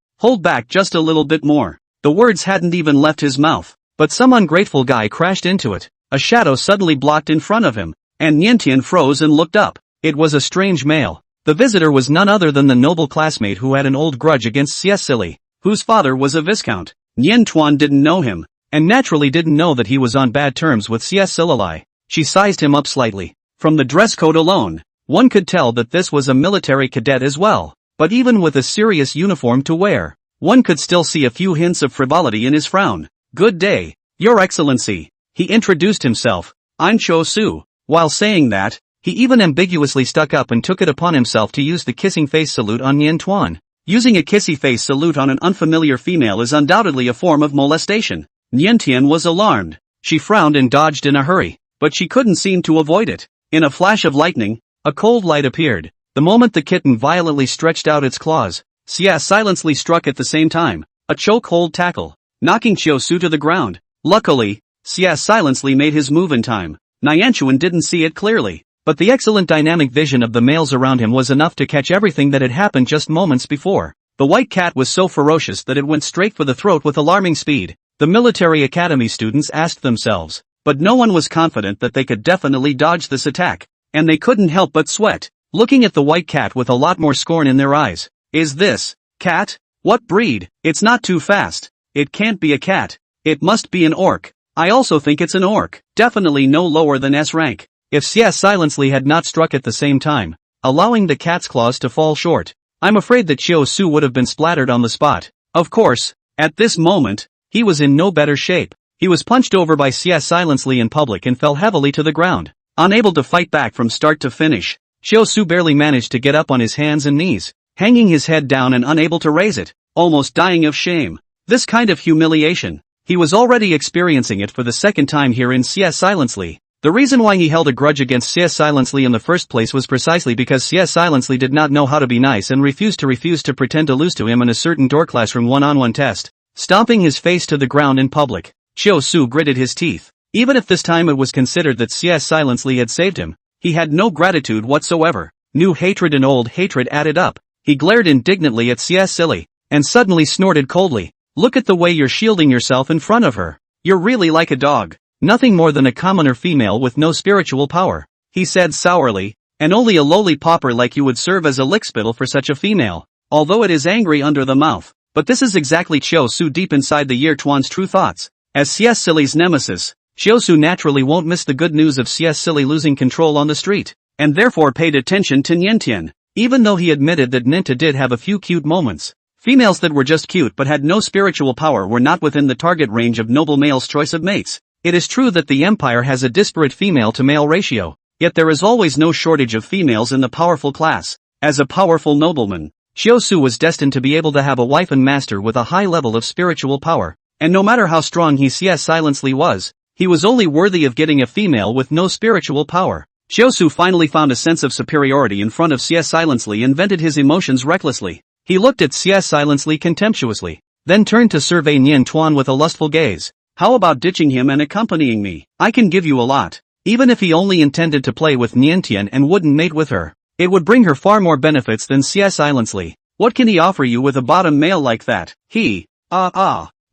just a little bit more. The words hadn't even left his mouth, but some ungrateful guy crashed into it. A shadow suddenly blocked in front of him, and Niantian froze and looked up. It was a strange male. The visitor was none other than the noble classmate who had an old grudge against Xia silly, whose father was a viscount. Niantuan didn't know him, and naturally didn't know that he was on bad terms with Xia silly. She sized him up slightly. From the dress code alone, one could tell that this was a military cadet as well, but even with a serious uniform to wear, one could still see a few hints of frivolity in his frown. Good day, Your Excellency. He introduced himself. I'm Cho Su. While saying that, he even ambiguously stuck up and took it upon himself to use the kissing face salute on Niantuan. Using a kissy face salute on an unfamiliar female is undoubtedly a form of molestation. Niantian was alarmed. She frowned and dodged in a hurry, but she couldn't seem to avoid it. In a flash of lightning, a cold light appeared. The moment the kitten violently stretched out its claws, Xia silently struck at the same time, a chokehold tackle, knocking Chiaosu to the ground. Luckily, Xia silently made his move in time. Nianchuan didn't see it clearly, but the excellent dynamic vision of the males around him was enough to catch everything that had happened just moments before. The white cat was so ferocious that it went straight for the throat with alarming speed. The military academy students asked themselves, but no one was confident that they could definitely dodge this attack, and they couldn't help but sweat, looking at the white cat with a lot more scorn in their eyes. Is this cat? What breed? It's not too fast. It can't be a cat. It must be an orc. I also think it's an orc. Definitely no lower than S rank. If Xia silently had not struck at the same time, allowing the cat's claws to fall short, I'm afraid that Chiaosu would have been splattered on the spot. Of course, at this moment, he was in no better shape. He was punched over by Xia silently in public and fell heavily to the ground. Unable to fight back from start to finish, Chiaosu barely managed to get up on his hands and knees, hanging his head down and unable to raise it, almost dying of shame. This kind of humiliation, he was already experiencing it for the second time here in Xia silently. The reason why he held a grudge against Xia silently in the first place was precisely because Xia silently did not know how to be nice and refused to pretend to lose to him in a certain door classroom one-on-one test. Stomping his face to the ground in public, Chiaosu gritted his teeth. Even if this time it was considered that Xia silently had saved him, He had no gratitude whatsoever. New hatred and old hatred added up. He glared indignantly at CS Silly, and suddenly snorted coldly. Look at the way you're shielding yourself in front of her. You're really like a dog. Nothing more than a commoner female with no spiritual power, he said sourly, and only a lowly pauper like you would serve as a lickspittle for such a female, although it is angry under the mouth. But this is exactly Chiyosu deep inside the Year Tuan's true thoughts. As CS Silly's nemesis, Chiyosu naturally won't miss the good news of CS Silly losing control on the street, and therefore paid attention to Niantian, even though he admitted that Ninta did have a few cute moments. Females that were just cute but had no spiritual power were not within the target range of noble males' choice of mates. It is true that the Empire has a disparate female-to-male ratio, yet there is always no shortage of females in the powerful class. As a powerful nobleman, Chiyosu was destined to be able to have a wife and master with a high level of spiritual power, and no matter how strong he silently was, he was only worthy of getting a female with no spiritual power. Chiyosu finally found a sense of superiority in front of silently and vented his emotions recklessly. He looked at silently contemptuously, then turned to survey Nian Tuan with a lustful gaze. How about ditching him and accompanying me? I can give you a lot. Even if he only intended to play with Niantian and wouldn't mate with her, it would bring her far more benefits than silently. What can he offer you with a bottom male like that?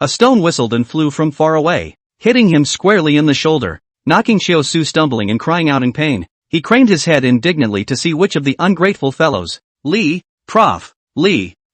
A stone whistled and flew from far away, hitting him squarely in the shoulder, knocking Chiyosu stumbling and crying out in pain. He craned his head indignantly to see which of the ungrateful fellows. Lee,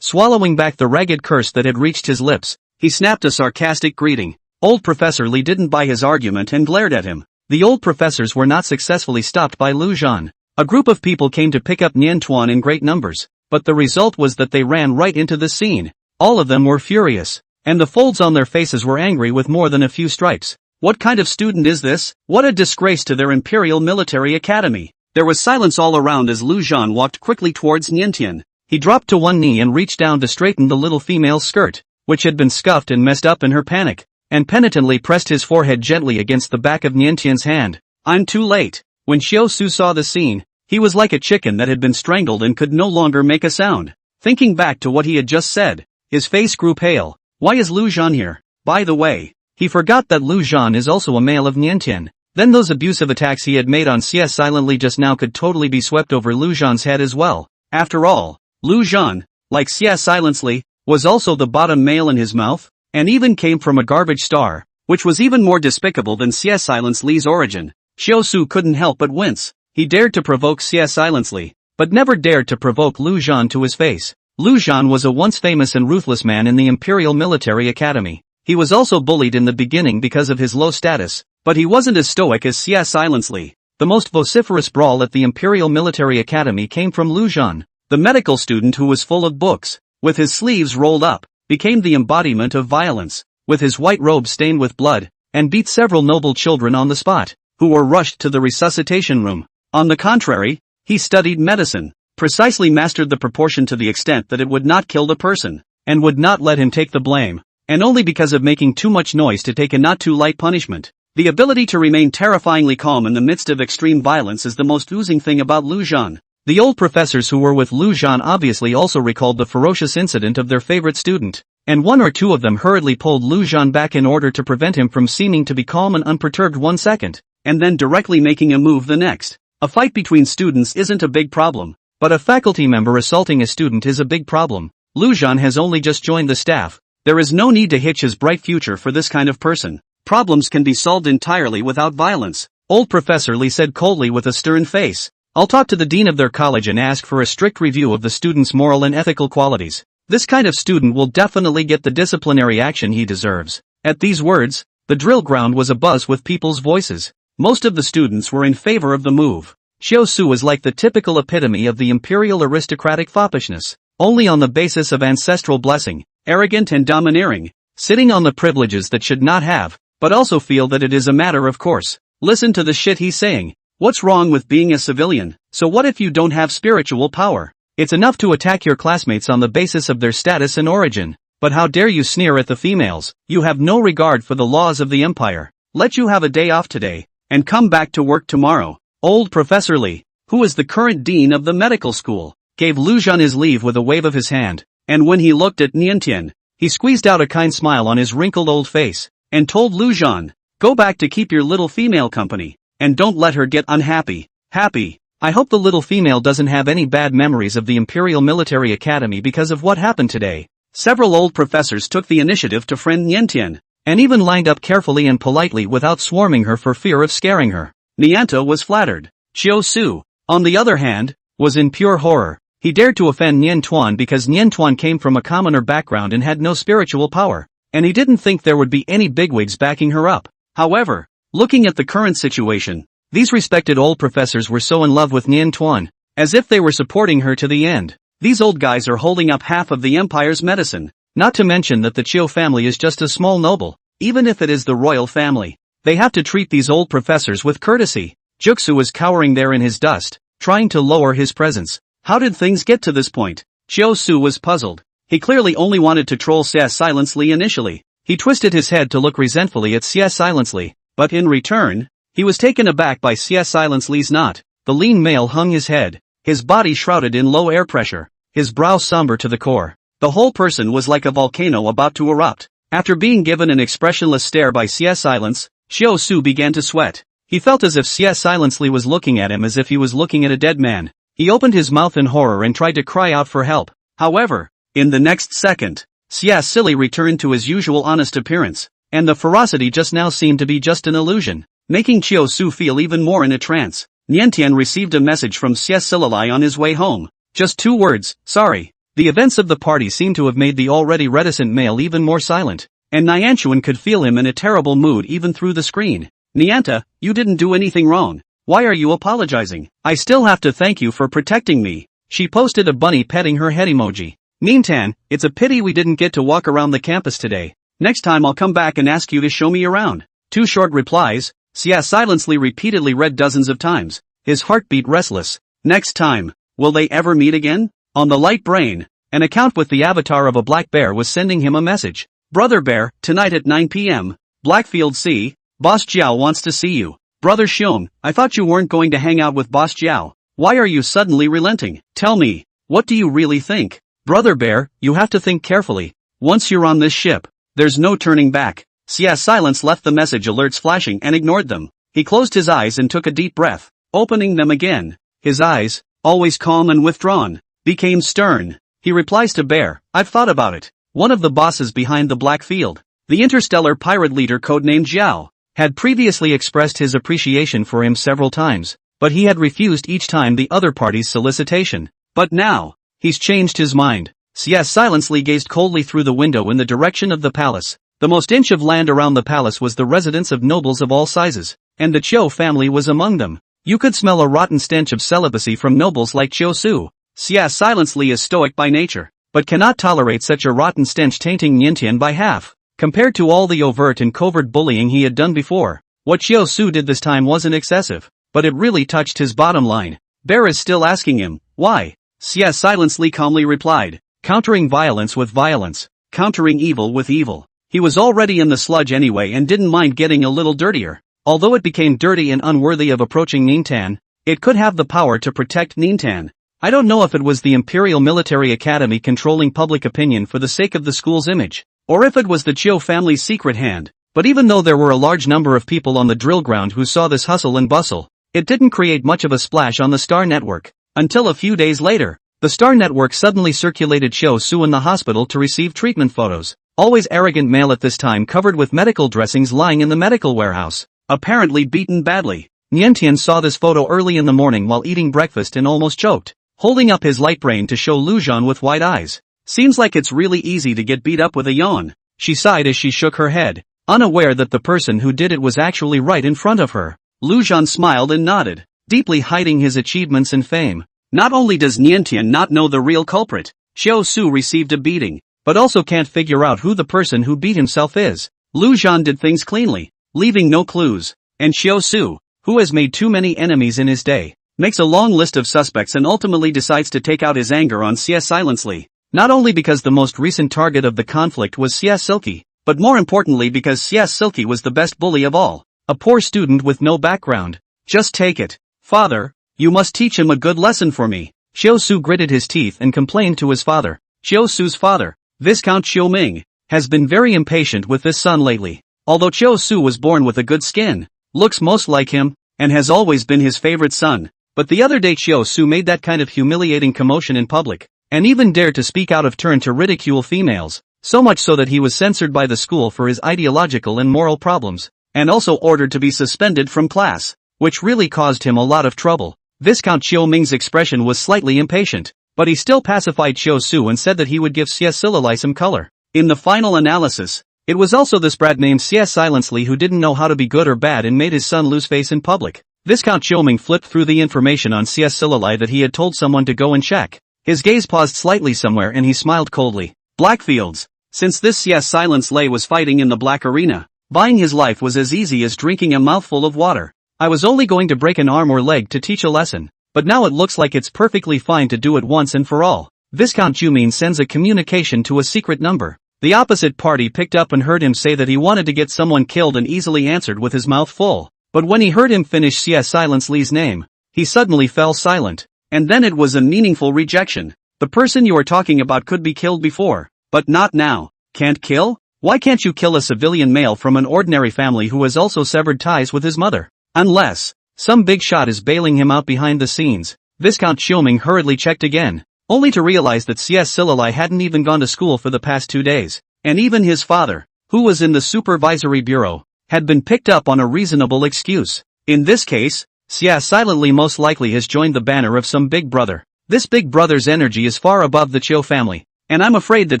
swallowing back the ragged curse that had reached his lips, he snapped a sarcastic greeting. Old Professor Lee didn't buy his argument and glared at him. The old professors were not successfully stopped by Lu Zhan. A group of people came to pick up Nian Tuan in great numbers, but the result was that they ran right into the scene. All of them were furious, and the folds on their faces were angry with more than a few stripes. What kind of student is this? What a disgrace to their Imperial Military Academy. There was silence all around as Lu Zhan walked quickly towards Niantian. He dropped to one knee and reached down to straighten the little female's skirt, which had been scuffed and messed up in her panic, and penitently pressed his forehead gently against the back of Niantian's hand. I'm too late. When Chiyosu saw the scene, he was like a chicken that had been strangled and could no longer make a sound. Thinking back to what he had just said, his face grew pale. Why is Lu Zhan here? By the way, he forgot that Lu Zhan is also a male of Niantian. Then those abusive attacks he had made on CS silently just now could totally be swept over Lu Zhan's head as well. After all, Lu Zhan, like CS silently, was also the bottom male in his mouth, and even came from a garbage star, which was even more despicable than CS silently's origin. Chiyosu couldn't help but wince. He dared to provoke CS silently, but never dared to provoke Lu Zhan to his face. Lu Zhan was a once famous and ruthless man in the Imperial Military Academy. He was also bullied in the beginning because of his low status, but he wasn't as stoic as CS silently. The most vociferous brawl at the Imperial Military Academy came from Lu Zhan, the medical student who was full of books, with his sleeves rolled up, became the embodiment of violence, with his white robe stained with blood, and beat several noble children on the spot, who were rushed to the resuscitation room. On the contrary, he studied medicine, precisely mastered the proportion to the extent that it would not kill the person, and would not let him take the blame, and only because of making too much noise to take a not too light punishment. The ability to remain terrifyingly calm in the midst of extreme violence is the most oozing thing about Lu Zhan. The old professors who were with Lu Zhan obviously also recalled the ferocious incident of their favorite student, and one or two of them hurriedly pulled Lu Zhan back in order to prevent him from seeming to be calm and unperturbed 1 second, and then directly making a move the next. A fight between students isn't a big problem, but a faculty member assaulting a student is a big problem. Lu Zhan has only just joined the staff. There is no need to hitch his bright future for this kind of person. Problems can be solved entirely without violence. Old Professor Lee said coldly with a stern face. I'll talk to the dean of their college and ask for a strict review of the student's moral and ethical qualities. This kind of student will definitely get the disciplinary action he deserves. At these words, the drill ground was abuzz with people's voices. Most of the students were in favor of the move. Chiyosu was like the typical epitome of the imperial aristocratic foppishness, only on the basis of ancestral blessing, arrogant and domineering, sitting on the privileges that should not have, but also feel that it is a matter of course. Listen to the shit he's saying. What's wrong with being a civilian? So what if you don't have spiritual power? It's enough to attack your classmates on the basis of their status and origin. But how dare you sneer at the females? You have no regard for the laws of the empire. Let you have a day off today, and come back to work tomorrow. Old Professor Lee, who is the current dean of the medical school, gave Lu Zhan his leave with a wave of his hand, and when he looked at Niantian, he squeezed out a kind smile on his wrinkled old face, and told Lu Zhan, go back to keep your little female company, and don't let her get unhappy. Happy. I hope the little female doesn't have any bad memories of the Imperial Military Academy because of what happened today. Several old professors took the initiative to friend Niantian, and even lined up carefully and politely without swarming her for fear of scaring her. Nianta was flattered. Xiao Su, on the other hand, was in pure horror. He dared to offend Nian Tuan because Nian Tuan came from a commoner background and had no spiritual power, and he didn't think there would be any bigwigs backing her up. However, looking at the current situation, these respected old professors were so in love with Nian Tuan, as if they were supporting her to the end. These old guys are holding up half of the empire's medicine, not to mention that the Chiu family is just a small noble, even if it is the royal family. They have to treat these old professors with courtesy. Juxu was cowering there in his dust, trying to lower his presence. How did things get to this point? Xiao Su was puzzled. He clearly only wanted to troll Xia Silently initially. He twisted his head to look resentfully at Xia Silently, but in return, he was taken aback by Xia Silently's knot. The lean male hung his head, his body shrouded in low air pressure, his brow somber to the core. The whole person was like a volcano about to erupt. After being given an expressionless stare by Xia Silence, Xiao Su began to sweat. He felt as if Xia Silently was looking at him as if he was looking at a dead man. He opened his mouth in horror and tried to cry out for help. However, in the next second, Xia Silly returned to his usual honest appearance, and the ferocity just now seemed to be just an illusion, making Xiao Su feel even more in a trance. Niantian received a message from Xia Silly on his way home. Just 2 words, sorry. The events of the party seemed to have made the already reticent male even more silent, and Nianchuan could feel him in a terrible mood even through the screen. Nianta, you didn't do anything wrong. Why are you apologizing? I still have to thank you for protecting me. She posted a bunny petting her head emoji. Nintan, it's a pity we didn't get to walk around the campus today. Next time I'll come back and ask you to show me around. 2 short replies. Xia Silently repeatedly read dozens of times. His heart beat restless. Next time, will they ever meet again? On the light brain, an account with the avatar of a black bear was sending him a message. Brother Bear, tonight at 9 p.m. Blackfield C. Boss Jiao wants to see you. Brother Xiong, I thought you weren't going to hang out with Boss Jiao. Why are you suddenly relenting? Tell me, what do you really think? Brother Bear, you have to think carefully. Once you're on this ship, there's no turning back. Xia Silence left the message alerts flashing and ignored them. He closed his eyes and took a deep breath. Opening them again, his eyes, always calm and withdrawn, became stern. He replies to Bear, I've thought about it. One of the bosses behind the Black Field, the interstellar pirate leader codenamed Zhao, had previously expressed his appreciation for him several times, but he had refused each time the other party's solicitation. But now, he's changed his mind. Xia Silently gazed coldly through the window in the direction of the palace. The most inch of land around the palace was the residence of nobles of all sizes, and the Chiu family was among them. You could smell a rotten stench of celibacy from nobles like Xiao Su. Xia Silently is stoic by nature, but cannot tolerate such a rotten stench tainting Niantian by half. Compared to all the overt and covert bullying he had done before, what Xiao Su did this time wasn't excessive, but it really touched his bottom line. Bear is still asking him, why? Xia Silently calmly replied, countering violence with violence, countering evil with evil. He was already in the sludge anyway and didn't mind getting a little dirtier. Although it became dirty and unworthy of approaching Nintan, it could have the power to protect Nintan. I don't know if it was the Imperial Military Academy controlling public opinion for the sake of the school's image, or if it was the Chiu family's secret hand, but even though there were a large number of people on the drill ground who saw this hustle and bustle, it didn't create much of a splash on the Star Network. Until a few days later, the Star Network suddenly circulated Xiao Su in the hospital to receive treatment photos. Always arrogant male at this time covered with medical dressings lying in the medical warehouse, apparently beaten badly. Niantian saw this photo early in the morning while eating breakfast and almost choked, holding up his light brain to show Luan with wide eyes. Seems like it's really easy to get beat up with a yawn. She sighed as she shook her head, unaware that the person who did it was actually right in front of her. Luan smiled and nodded, deeply hiding his achievements and fame. Not only does Niantian not know the real culprit, Xiao Su received a beating, but also can't figure out who the person who beat himself is. Luan did things cleanly, leaving no clues, and Xiao Su, who has made too many enemies in his day, makes a long list of suspects and ultimately decides to take out his anger on Xia Silently. Not only because the most recent target of the conflict was Xia Silky, but more importantly because Xia Silky was the best bully of all, a poor student with no background. Just take it. Father, you must teach him a good lesson for me. Xiao Su gritted his teeth and complained to his father. Xiao Su's father, Viscount Xiu Ming, has been very impatient with this son lately. Although Xiao Su was born with a good skin, looks most like him, and has always been his favorite son, But the other day Chiu Su made that kind of humiliating commotion in public, and even dared to speak out of turn to ridicule females, so much so that he was censored by the school for his ideological and moral problems, and also ordered to be suspended from class, which really caused him a lot of trouble. Viscount Chiu Ming's expression was slightly impatient, but he still pacified Chiu Su and said that he would give Xie Sililai some color. In the final analysis, it was also this brat named Xie Silently who didn't know how to be good or bad and made his son lose face in public. Viscount Chiu Ming flipped through the information on Xie Sililai that he had told someone to go and check. His gaze paused slightly somewhere and he smiled coldly. Blackfields. Since this Xie Silently was fighting in the Black Arena, buying his life was as easy as drinking a mouthful of water. I was only going to break an arm or leg to teach a lesson, but now it looks like it's perfectly fine to do it once and for all. Viscount Jumin sends a communication to a secret number. The opposite party picked up and heard him say that he wanted to get someone killed and easily answered with his mouth full. But when he heard him finish Xie Silently's name, he suddenly fell silent. And then it was a meaningful rejection. The person you are talking about could be killed before, but not now. Can't kill? Why can't you kill a civilian male from an ordinary family who has also severed ties with his mother? Unless some big shot is bailing him out behind the scenes. Viscount Xiuming hurriedly checked again, only to realize that Xie Sililai hadn't even gone to school for the past 2 days, and even his father, who was in the supervisory bureau, had been picked up on a reasonable excuse. In this case, Xie silently most likely has joined the banner of some big brother. This big brother's energy is far above the Chiu family, and I'm afraid that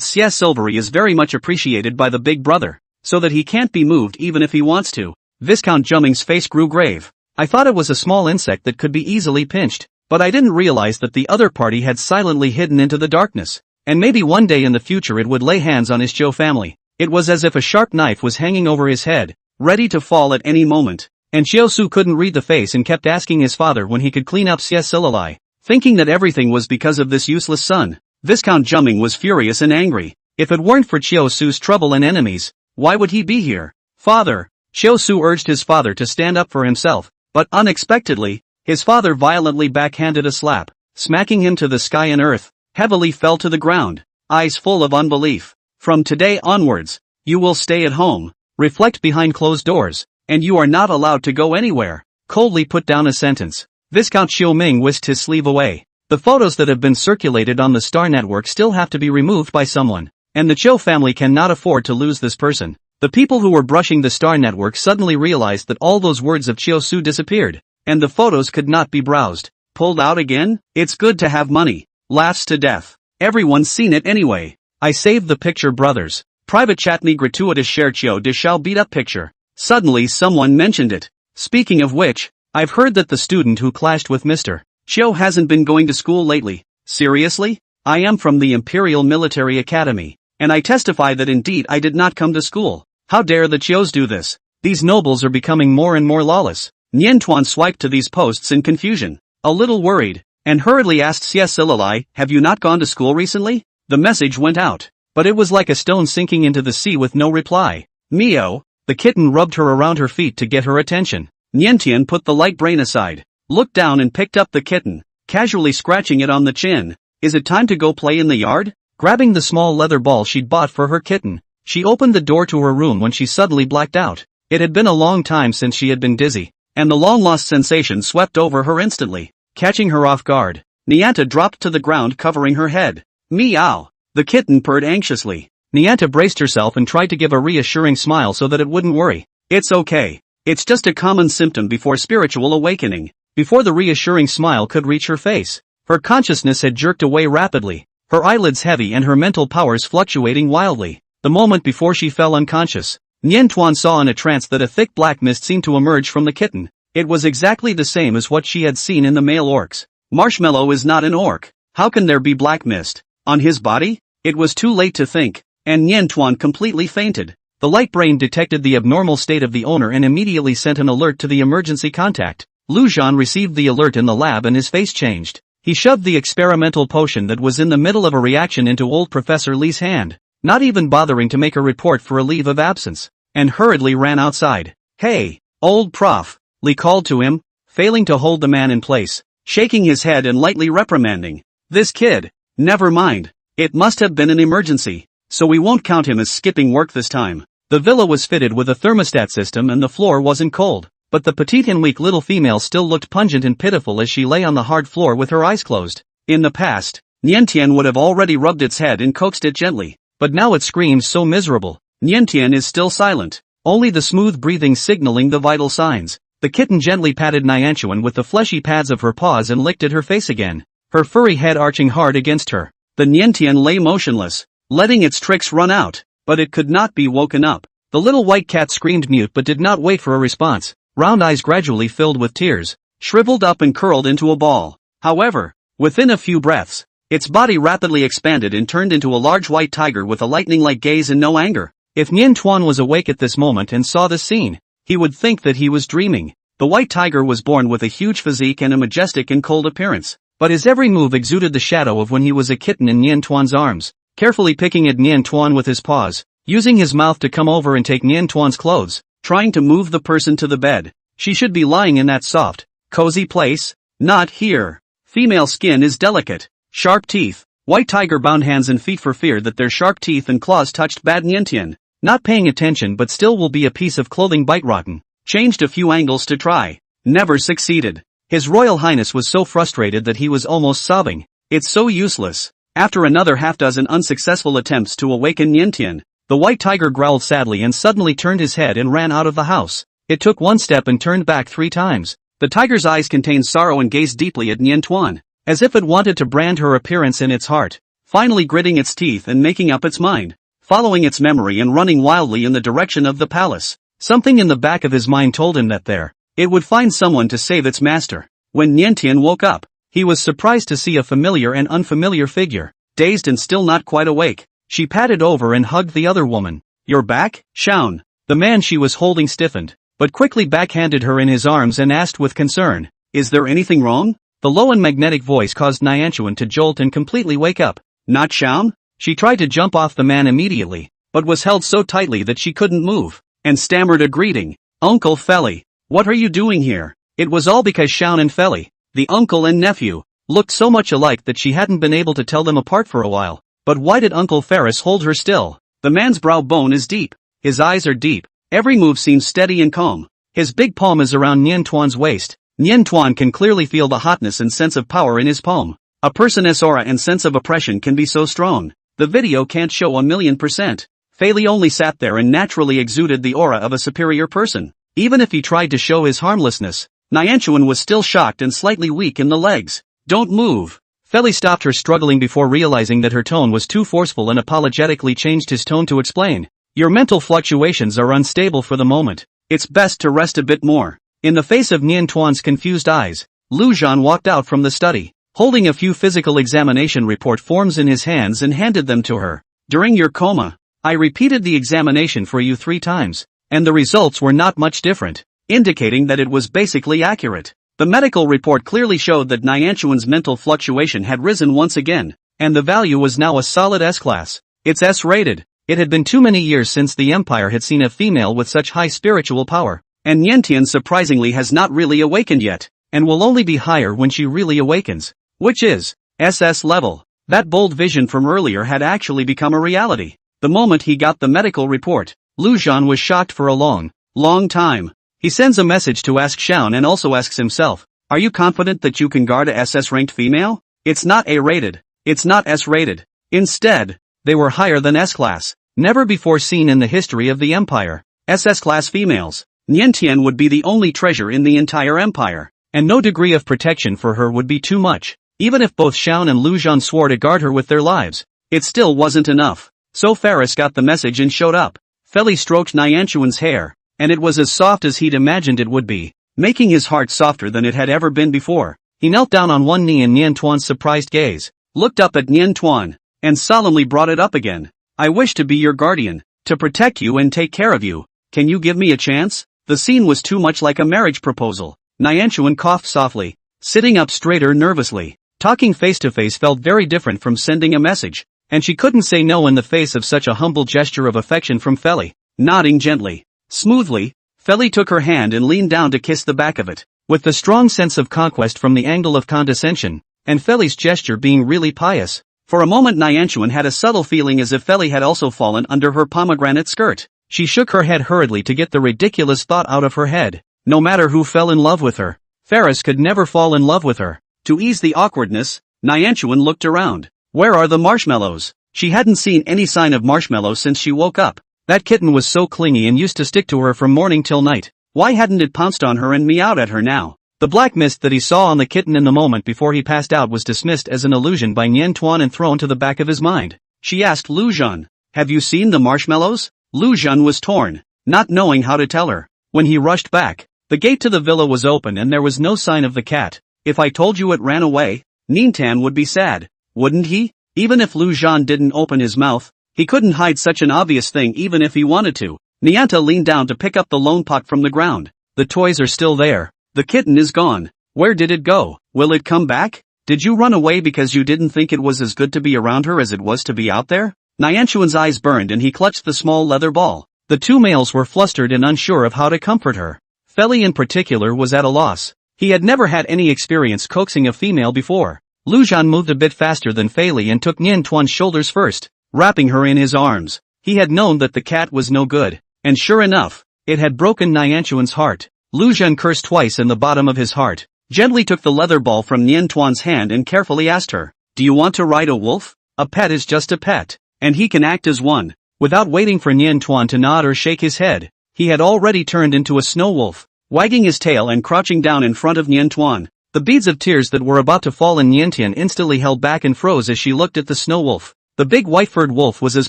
Xie Silvery is very much appreciated by the big brother, so that he can't be moved even if he wants to. Viscount Jumming's face grew grave. I thought it was a small insect that could be easily pinched, but I didn't realize that the other party had silently hidden into the darkness, and maybe one day in the future it would lay hands on his Chiu family. It was as if a sharp knife was hanging over his head, ready to fall at any moment, and Chiu Su couldn't read the face and kept asking his father when he could clean up Xie Sililai, thinking that everything was because of this useless son. Viscount Jumming was furious and angry. If it weren't for Chiu Su's trouble and enemies, why would he be here? Father! Chiu Su urged his father to stand up for himself, but unexpectedly, his father violently backhanded a slap, smacking him to the sky and earth, heavily fell to the ground, eyes full of unbelief. From today onwards, you will stay at home, reflect behind closed doors, and you are not allowed to go anywhere. Coldly put down a sentence. Viscount Xiuming whisked his sleeve away. The photos that have been circulated on the Star Network still have to be removed by someone, and the Chiu family cannot afford to lose this person. The people who were brushing the Star Network suddenly realized that all those words of Chiu Su disappeared, and the photos could not be browsed. Pulled out again? It's good to have money. Laughs to death. Everyone's seen it anyway. I saved the picture, brothers. Private chat me gratuitous share Chiu de shall beat up picture. Suddenly someone mentioned it. Speaking of which, I've heard that the student who clashed with Mr. Chiu hasn't been going to school lately. Seriously? I am from the Imperial Military Academy, and I testify that indeed I did not come to school. How dare the Chius do this? These nobles are becoming more and more lawless. Nian Tuan swiped to these posts in confusion, a little worried, and hurriedly asked Xie Sililai, have you not gone to school recently? The message went out, but it was like a stone sinking into the sea with no reply. Mio, the kitten rubbed her around her feet to get her attention. Nian Tian put the light brain aside, looked down and picked up the kitten, casually scratching it on the chin. Is it time to go play in the yard? Grabbing the small leather ball she'd bought for her kitten, she opened the door to her room when she suddenly blacked out. It had been a long time since she had been dizzy, and the long-lost sensation swept over her instantly, catching her off guard. Nyanta dropped to the ground covering her head. Meow! The kitten purred anxiously. Nyanta braced herself and tried to give a reassuring smile so that it wouldn't worry. It's okay. It's just a common symptom before spiritual awakening. Before the reassuring smile could reach her face, her consciousness had jerked away rapidly, her eyelids heavy and her mental powers fluctuating wildly. The moment before she fell unconscious, Nian Tuan saw in a trance that a thick black mist seemed to emerge from the kitten. It was exactly the same as what she had seen in the male orcs. Marshmallow is not an orc. How can there be black mist on his body? It was too late to think, and Nian Tuan completely fainted. The light brain detected the abnormal state of the owner and immediately sent an alert to the emergency contact. Lu Zhan received the alert in the lab and his face changed. He shoved the experimental potion that was in the middle of a reaction into old Professor Li's hand, not even bothering to make a report for a leave of absence, and hurriedly ran outside. Hey, old prof, Li called to him, failing to hold the man in place, shaking his head and lightly reprimanding. This kid, never mind, it must have been an emergency, so we won't count him as skipping work this time. The villa was fitted with a thermostat system and the floor wasn't cold, but the petite and weak little female still looked pungent and pitiful as she lay on the hard floor with her eyes closed. In the past, Niantian would have already rubbed its head and coaxed it gently, but now it screams so miserable. Niantian is still silent, only the smooth breathing signaling the vital signs. The kitten gently patted Niantian with the fleshy pads of her paws and licked at her face again, her furry head arching hard against her. The Niantian lay motionless, letting its tricks run out, but it could not be woken up. The little white cat screamed mute but did not wait for a response. Round eyes gradually filled with tears, shriveled up and curled into a ball. However, within a few breaths, its body rapidly expanded and turned into a large white tiger with a lightning-like gaze and no anger. If Niantian was awake at this moment and saw this scene, he would think that he was dreaming. The white tiger was born with a huge physique and a majestic and cold appearance, but his every move exuded the shadow of when he was a kitten in Niantian's arms, carefully picking at Niantian with his paws, using his mouth to come over and take Niantian's clothes, trying to move the person to the bed. She should be lying in that soft, cozy place, not here. Female skin is delicate, sharp teeth. White tiger bound hands and feet for fear that their sharp teeth and claws touched bad Niantian. Not paying attention but still will be a piece of clothing bite rotten. Changed a few angles to try. Never succeeded. His Royal Highness was so frustrated that he was almost sobbing. It's so useless. After another half-dozen unsuccessful attempts to awaken Niantian, the white tiger growled sadly and suddenly turned his head and ran out of the house. It took one step and turned back 3 times. The tiger's eyes contained sorrow and gazed deeply at Niantian, as if it wanted to brand her appearance in its heart, finally gritting its teeth and making up its mind, following its memory and running wildly in the direction of the palace. Something in the back of his mind told him that there, it would find someone to save its master. When Niantian woke up, he was surprised to see a familiar and unfamiliar figure. Dazed and still not quite awake, she padded over and hugged the other woman. "You're back, Xian?" The man she was holding stiffened, but quickly backhanded her in his arms and asked with concern, "Is there anything wrong?" The low and magnetic voice caused Niantian to jolt and completely wake up. "Not Xian?" She tried to jump off the man immediately, but was held so tightly that she couldn't move, and stammered a greeting. "Uncle Feli, what are you doing here?" It was all because Xian and Feli, the uncle and nephew, looked so much alike that she hadn't been able to tell them apart for a while. But why did Uncle Ferris hold her still? The man's brow bone is deep, his eyes are deep, every move seems steady and calm. His big palm is around Niantian's waist. Niantian can clearly feel the hotness and sense of power in his palm. A person's aura and sense of oppression can be so strong. The video can't show 1,000,000%. Feli only sat there and naturally exuded the aura of a superior person. Even if he tried to show his harmlessness, Niantian was still shocked and slightly weak in the legs. "Don't move." Feli stopped her struggling before realizing that her tone was too forceful and apologetically changed his tone to explain. "Your mental fluctuations are unstable for the moment. It's best to rest a bit more." In the face of Niantian's confused eyes, Luan walked out from the study, holding a few physical examination report forms in his hands and handed them to her. "During your coma, I repeated the examination for you 3 times, and the results were not much different, indicating that it was basically accurate." The medical report clearly showed that Niantian's mental fluctuation had risen once again, and the value was now a solid S-class. It's S-rated. It had been too many years since the Empire had seen a female with such high spiritual power, and Niantian surprisingly has not really awakened yet, and will only be higher when she really awakens, which is SS level. That bold vision from earlier had actually become a reality. The moment he got the medical report, Luan was shocked for a long time. He sends a message to ask Xian and also asks himself, "Are you confident that you can guard a SS-ranked female? It's not A-rated. It's not S-rated." Instead, they were higher than S-class, never before seen in the history of the Empire. SS-class females. Niantian would be the only treasure in the entire Empire, and no degree of protection for her would be too much. Even if both Xian and Luan swore to guard her with their lives, it still wasn't enough. So Ferris got the message and showed up. Feli stroked Niantian's hair, and it was as soft as he'd imagined it would be, making his heart softer than it had ever been before. He knelt down on one knee in Niantian's surprised gaze, looked up at Niantian, and solemnly brought it up again. "I wish to be your guardian, to protect you and take care of you. Can you give me a chance?" The scene was too much like a marriage proposal. Niantian coughed softly, sitting up straighter nervously. Talking face to face felt very different from sending a message, and she couldn't say no in the face of such a humble gesture of affection from Feli. Nodding gently, smoothly, Feli took her hand and leaned down to kiss the back of it, with the strong sense of conquest from the angle of condescension, and Feli's gesture being really pious. For a moment Niantian had a subtle feeling as if Feli had also fallen under her pomegranate skirt. She shook her head hurriedly to get the ridiculous thought out of her head. no matter who fell in love with her. Ferris could never fall in love with her. To ease the awkwardness, Nyanchuan looked around. Where are the marshmallows? She hadn't seen any sign of marshmallow since she woke up. That kitten was so clingy and used to stick to her from morning till night. Why hadn't it pounced on her and meowed at her now? The black mist that he saw on the kitten in the moment before he passed out was dismissed as an illusion by Nian Tuan and thrown to the back of his mind. She asked Lu Zhan, "Have you seen the marshmallows?" Lu Zhan was torn, not knowing how to tell her. When he rushed back, the gate to the villa was open and there was no sign of the cat. If I told you it ran away, Nintan would be sad, wouldn't he? Even if Lu Zhan didn't open his mouth, he couldn't hide such an obvious thing even if he wanted to. Nyanta leaned down to pick up the lone pot from the ground. The toys are still there. The kitten is gone. Where did it go? Will it come back? Did you run away because you didn't think it was as good to be around her as it was to be out there? Nyanchuan's eyes burned and he clutched the small leather ball. The two males were flustered and unsure of how to comfort her. Feli in particular was at a loss. He had never had any experience coaxing a female before. Lu Zhan moved a bit faster than Feli and took Nian Tuan's shoulders first, wrapping her in his arms. He had known that the cat was no good, and sure enough, it had broken Nyanchuan's heart. Lu Zhan cursed twice in the bottom of his heart, gently took the leather ball from Nian Tuan's hand and carefully asked her, "Do you want to ride a wolf? A pet is just a pet, and he can act as one." Without waiting for Nian Tuan to nod or shake his head, he had already turned into a snow wolf, wagging his tail and crouching down in front of Nian Tuan. The beads of tears that were about to fall in Niantian instantly held back and froze as she looked at the snow wolf. The big white-furred wolf was as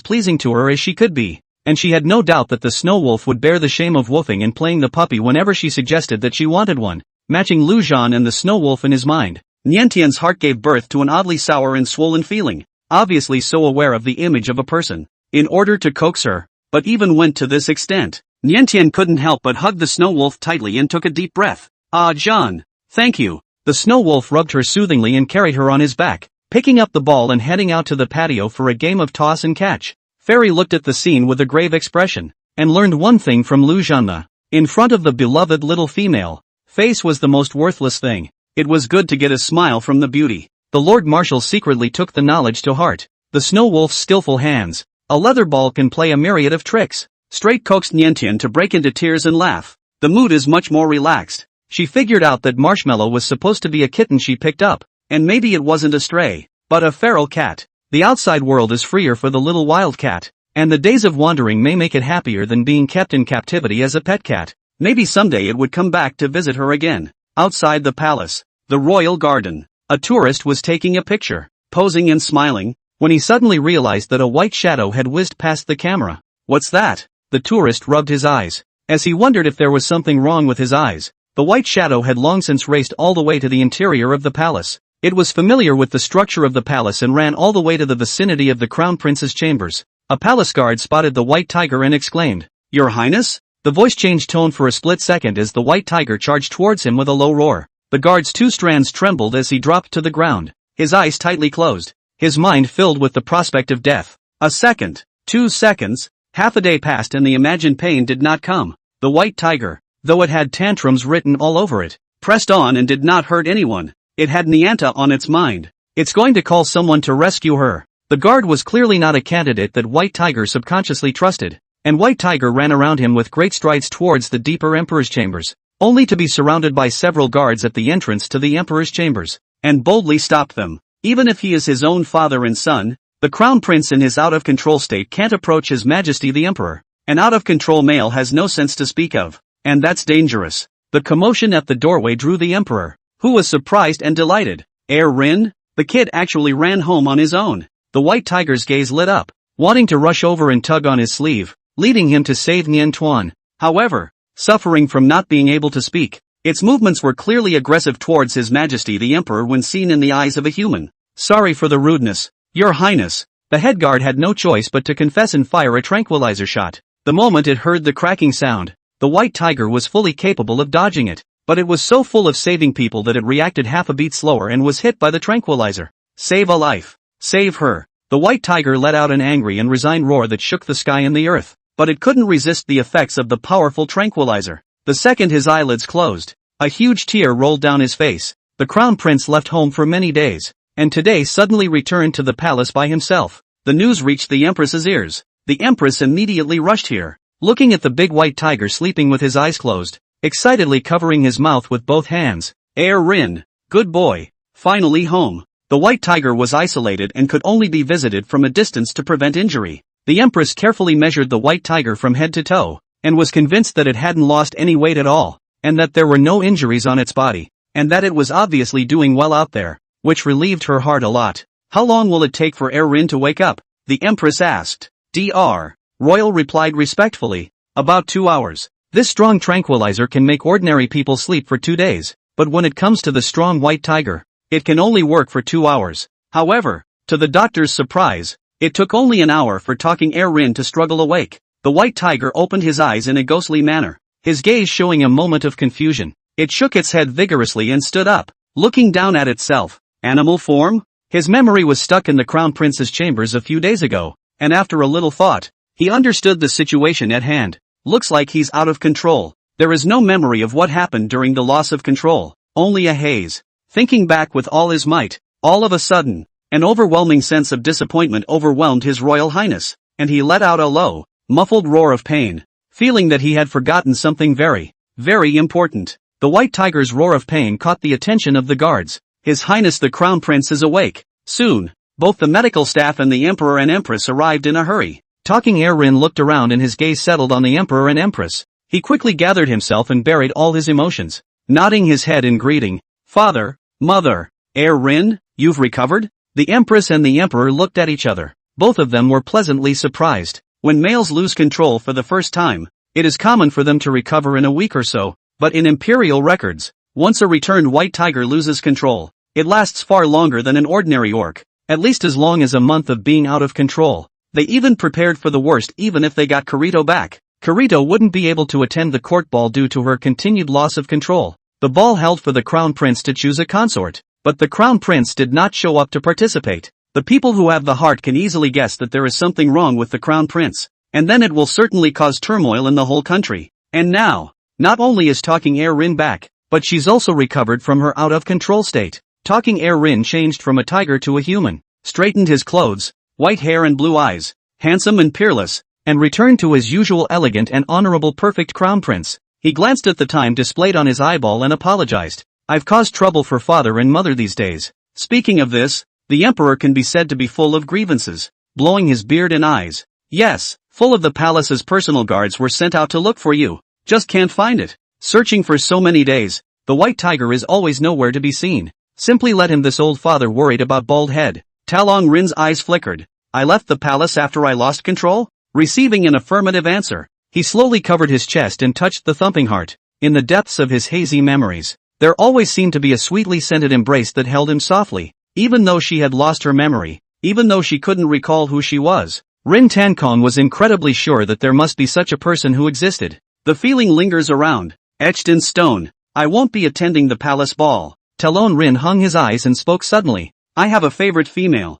pleasing to her as she could be, and she had no doubt that the snow wolf would bear the shame of woofing and playing the puppy whenever she suggested that she wanted one, matching Lu Zhan and the snow wolf in his mind. Niantian's heart gave birth to an oddly sour and swollen feeling, obviously so aware of the image of a person. In order to coax her, but even went to this extent, Niantian couldn't help but hug the snow wolf tightly and took a deep breath. "Ah, Zhan. Thank you." The snow wolf rubbed her soothingly and carried her on his back, picking up the ball and heading out to the patio for a game of toss and catch. Fairy looked at the scene with a grave expression, and learned one thing from Lu Zhan. In front of the beloved little female, face was the most worthless thing. It was good to get a smile from the beauty. The Lord Marshal secretly took the knowledge to heart. The snow wolf's skillful hands, a leather ball can play a myriad of tricks. Straight coaxed Niantian to break into tears and laugh. The mood is much more relaxed. She figured out that Marshmallow was supposed to be a kitten she picked up, and maybe it wasn't a stray, but a feral cat. The outside world is freer for the little wild cat, and the days of wandering may make it happier than being kept in captivity as a pet cat. Maybe someday it would come back to visit her again. Outside the palace, the royal garden, a tourist was taking a picture, posing and smiling, when he suddenly realized that a white shadow had whizzed past the camera. "What's that?" The tourist rubbed his eyes, as he wondered if there was something wrong with his eyes. The white shadow had long since raced all the way to the interior of the palace. It was familiar with the structure of the palace and ran all the way to the vicinity of the crown prince's chambers. A palace guard spotted the white tiger and exclaimed, "Your Highness?" The voice changed tone for a split second as the white tiger charged towards him with a low roar. The guard's two strands trembled as he dropped to the ground, his eyes tightly closed, his mind filled with the prospect of death. A second, 2 seconds, half a day passed and the imagined pain did not come. The white tiger, though it had tantrums written all over it, pressed on and did not hurt anyone. It had Nyanta on its mind. It's going to call someone to rescue her. The guard was clearly not a candidate that White Tiger subconsciously trusted, and White Tiger ran around him with great strides towards the deeper Emperor's chambers, only to be surrounded by several guards at the entrance to the Emperor's chambers, and boldly stopped them. Even if he is his own father and son, the Crown Prince in his out-of-control state can't approach His Majesty the Emperor. An out-of-control male has no sense to speak of, and that's dangerous. The commotion at the doorway drew the Emperor, who was surprised and delighted. Heir Rin? The kid actually ran home on his own. The White Tiger's gaze lit up, wanting to rush over and tug on his sleeve, leading him to save Nian Tuan. However, suffering from not being able to speak, its movements were clearly aggressive towards His Majesty the Emperor when seen in the eyes of a human. "Sorry for the rudeness, Your Highness." The head guard had no choice but to confess and fire a tranquilizer shot. The moment it heard the cracking sound, the White Tiger was fully capable of dodging it, but it was so full of saving people that it reacted half a beat slower and was hit by the tranquilizer. Save a life. Save her. The White Tiger let out an angry and resigned roar that shook the sky and the earth, but it couldn't resist the effects of the powerful tranquilizer. The second his eyelids closed, a huge tear rolled down his face. The Crown Prince left home for many days, and today suddenly returned to the palace by himself. The news reached the Empress's ears. The Empress immediately rushed here. Looking at the big White Tiger sleeping with his eyes closed, excitedly covering his mouth with both hands. Heir Rin, good boy, finally home. The white tiger was isolated and could only be visited from a distance to prevent injury. The Empress carefully measured the white tiger from head to toe, and was convinced that it hadn't lost any weight at all, and that there were no injuries on its body, and that it was obviously doing well out there, which relieved her heart a lot. How long will it take for Heir Rin to wake up? The Empress asked. Dr. Royal replied respectfully, about 2 hours. This strong tranquilizer can make ordinary people sleep for 2 days, but when it comes to the strong white tiger, it can only work for 2 hours. However, to the doctor's surprise, it took only an hour for talking Heir Rin to struggle awake. The white tiger opened his eyes in a ghostly manner, his gaze showing a moment of confusion. It shook its head vigorously and stood up, looking down at itself. Animal form? His memory was stuck in the Crown Prince's chambers a few days ago, and after a little thought, he understood the situation at hand. Looks like he's out of control. There is no memory of what happened during the loss of control, only a haze. Thinking back with all his might, all of a sudden, an overwhelming sense of disappointment overwhelmed His Royal Highness, and he let out a low, muffled roar of pain, feeling that he had forgotten something very, very important. The white tiger's roar of pain caught the attention of the guards. His Highness the Crown Prince is awake. Soon, both the medical staff and the Emperor and Empress arrived in a hurry. Talking Heir Rin looked around and his gaze settled on the Emperor and Empress. He quickly gathered himself and buried all his emotions, nodding his head in greeting. Father, Mother, Heir Rin, you've recovered? The Empress and the Emperor looked at each other. Both of them were pleasantly surprised. When males lose control for the first time, it is common for them to recover in a week or so, but in Imperial records, once a returned white tiger loses control, it lasts far longer than an ordinary orc, at least as long as a month of being out of control. They even prepared for the worst even if they got Kirito back. Kirito wouldn't be able to attend the court ball due to her continued loss of control. The ball held for the Crown Prince to choose a consort, but the Crown Prince did not show up to participate. The people who have the heart can easily guess that there is something wrong with the Crown Prince, and then it will certainly cause turmoil in the whole country. And now, not only is Talking Heir Rin back, but she's also recovered from her out-of-control state. Talking Heir Rin changed from a tiger to a human, straightened his clothes, white hair and blue eyes, handsome and peerless, and returned to his usual elegant and honorable perfect Crown Prince. He glanced at the time displayed on his eyeball and apologized. I've caused trouble for father and mother these days. Speaking of this, the Emperor can be said to be full of grievances, blowing his beard and eyes. Yes, full of the palace's personal guards were sent out to look for you. Just can't find it. Searching for so many days, the white tiger is always nowhere to be seen. Simply let him. This old father worried about bald head. Talong Rin's eyes flickered. I left the palace after I lost control? Receiving an affirmative answer, he slowly covered his chest and touched the thumping heart. In the depths of his hazy memories, there always seemed to be a sweetly scented embrace that held him softly, even though she had lost her memory, even though she couldn't recall who she was. Rin Tankong was incredibly sure that there must be such a person who existed. The feeling lingers around, etched in stone. I won't be attending the palace ball. Talon Rin hung his eyes and spoke suddenly. I have a favorite female. ?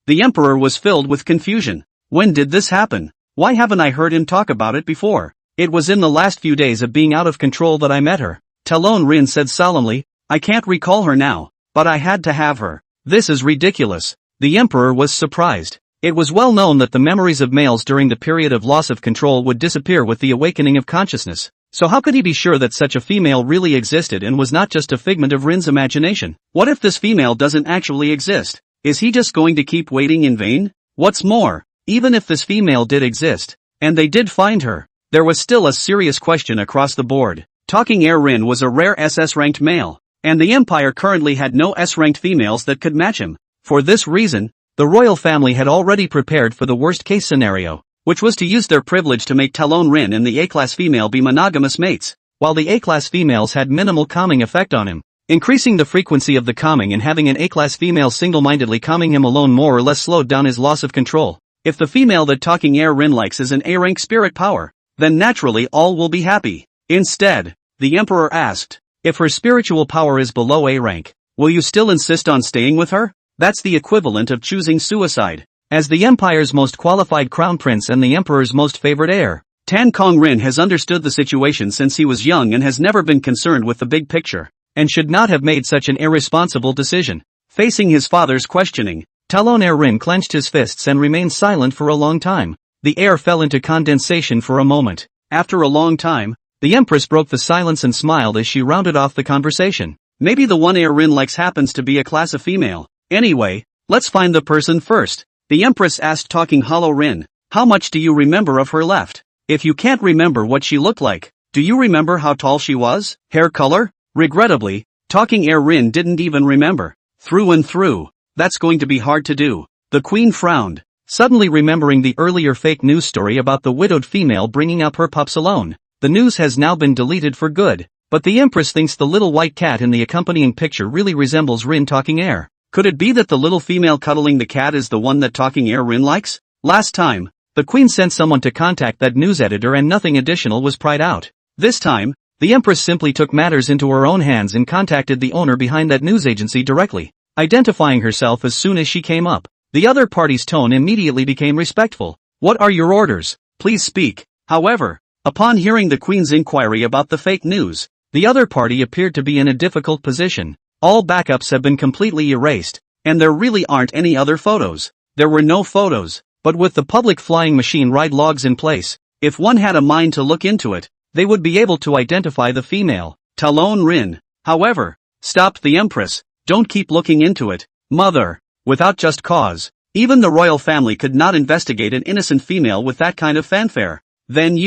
The Emperor was filled with confusion. When did this happen? Why haven't I heard him talk about it before? It was in the last few days of being out of control that I met her. Talon Rin said solemnly. I can't recall her now, but I had to have her. This is ridiculous. The Emperor was surprised. It was well known that the memories of males during the period of loss of control would disappear with the awakening of consciousness. So how could he be sure that such a female really existed and was not just a figment of Rin's imagination? What if this female doesn't actually exist? Is he just going to keep waiting in vain? What's more, even if this female did exist, and they did find her, there was still a serious question across the board. Talking Heir Rin was a rare SS-ranked male, and the Empire currently had no S-ranked females that could match him. For this reason, the royal family had already prepared for the worst-case scenario, which was to use their privilege to make Talon Rin and the A-class female be monogamous mates, while the A-class females had minimal calming effect on him. Increasing the frequency of the calming and having an A-class female single-mindedly calming him alone more or less slowed down his loss of control. If the female that Talking Heir Rin likes is an A-rank spirit power, then naturally all will be happy. Instead, the Emperor asked, if her spiritual power is below A rank, will you still insist on staying with her? That's the equivalent of choosing suicide. As the Empire's most qualified crown prince and the Emperor's most favored heir, Tan Kong Rin has understood the situation since he was young and has never been concerned with the big picture, and should not have made such an irresponsible decision. Facing his father's questioning, Talon Heir Rin clenched his fists and remained silent for a long time. The air fell into condensation for a moment. After a long time, The Empress broke the silence and smiled as she rounded off the conversation. Maybe the one Rin likes happens to be a class of female. Anyway, let's find the person first. The Empress asked talking hollow Rin, how much do you remember of her left? If you can't remember what she looked like, do you remember how tall she was? Hair color? Regrettably, talking Rin didn't even remember. Through and through. That's going to be hard to do. The Queen frowned, suddenly remembering the earlier fake news story about the widowed female bringing up her pups alone. The news has now been deleted for good, but the Empress thinks the little white cat in the accompanying picture really resembles Rin talking air. Could it be that the little female cuddling the cat is the one that talking Rin likes? Last time, the Queen sent someone to contact that news editor and nothing additional was pried out. This time, the Empress simply took matters into her own hands and contacted the owner behind that news agency directly, identifying herself as soon as she came up. The other party's tone immediately became respectful. What are your orders? Please speak. However, upon hearing the Queen's inquiry about the fake news, the other party appeared to be in a difficult position. All backups have been completely erased, and there really aren't any other photos. There were no photos, but with the public flying machine ride logs in place, if one had a mind to look into it, they would be able to identify the female, Talon Rin. However, stopped the Empress, don't keep looking into it, mother. Without just cause, even the royal family could not investigate an innocent female with that kind of fanfare. Then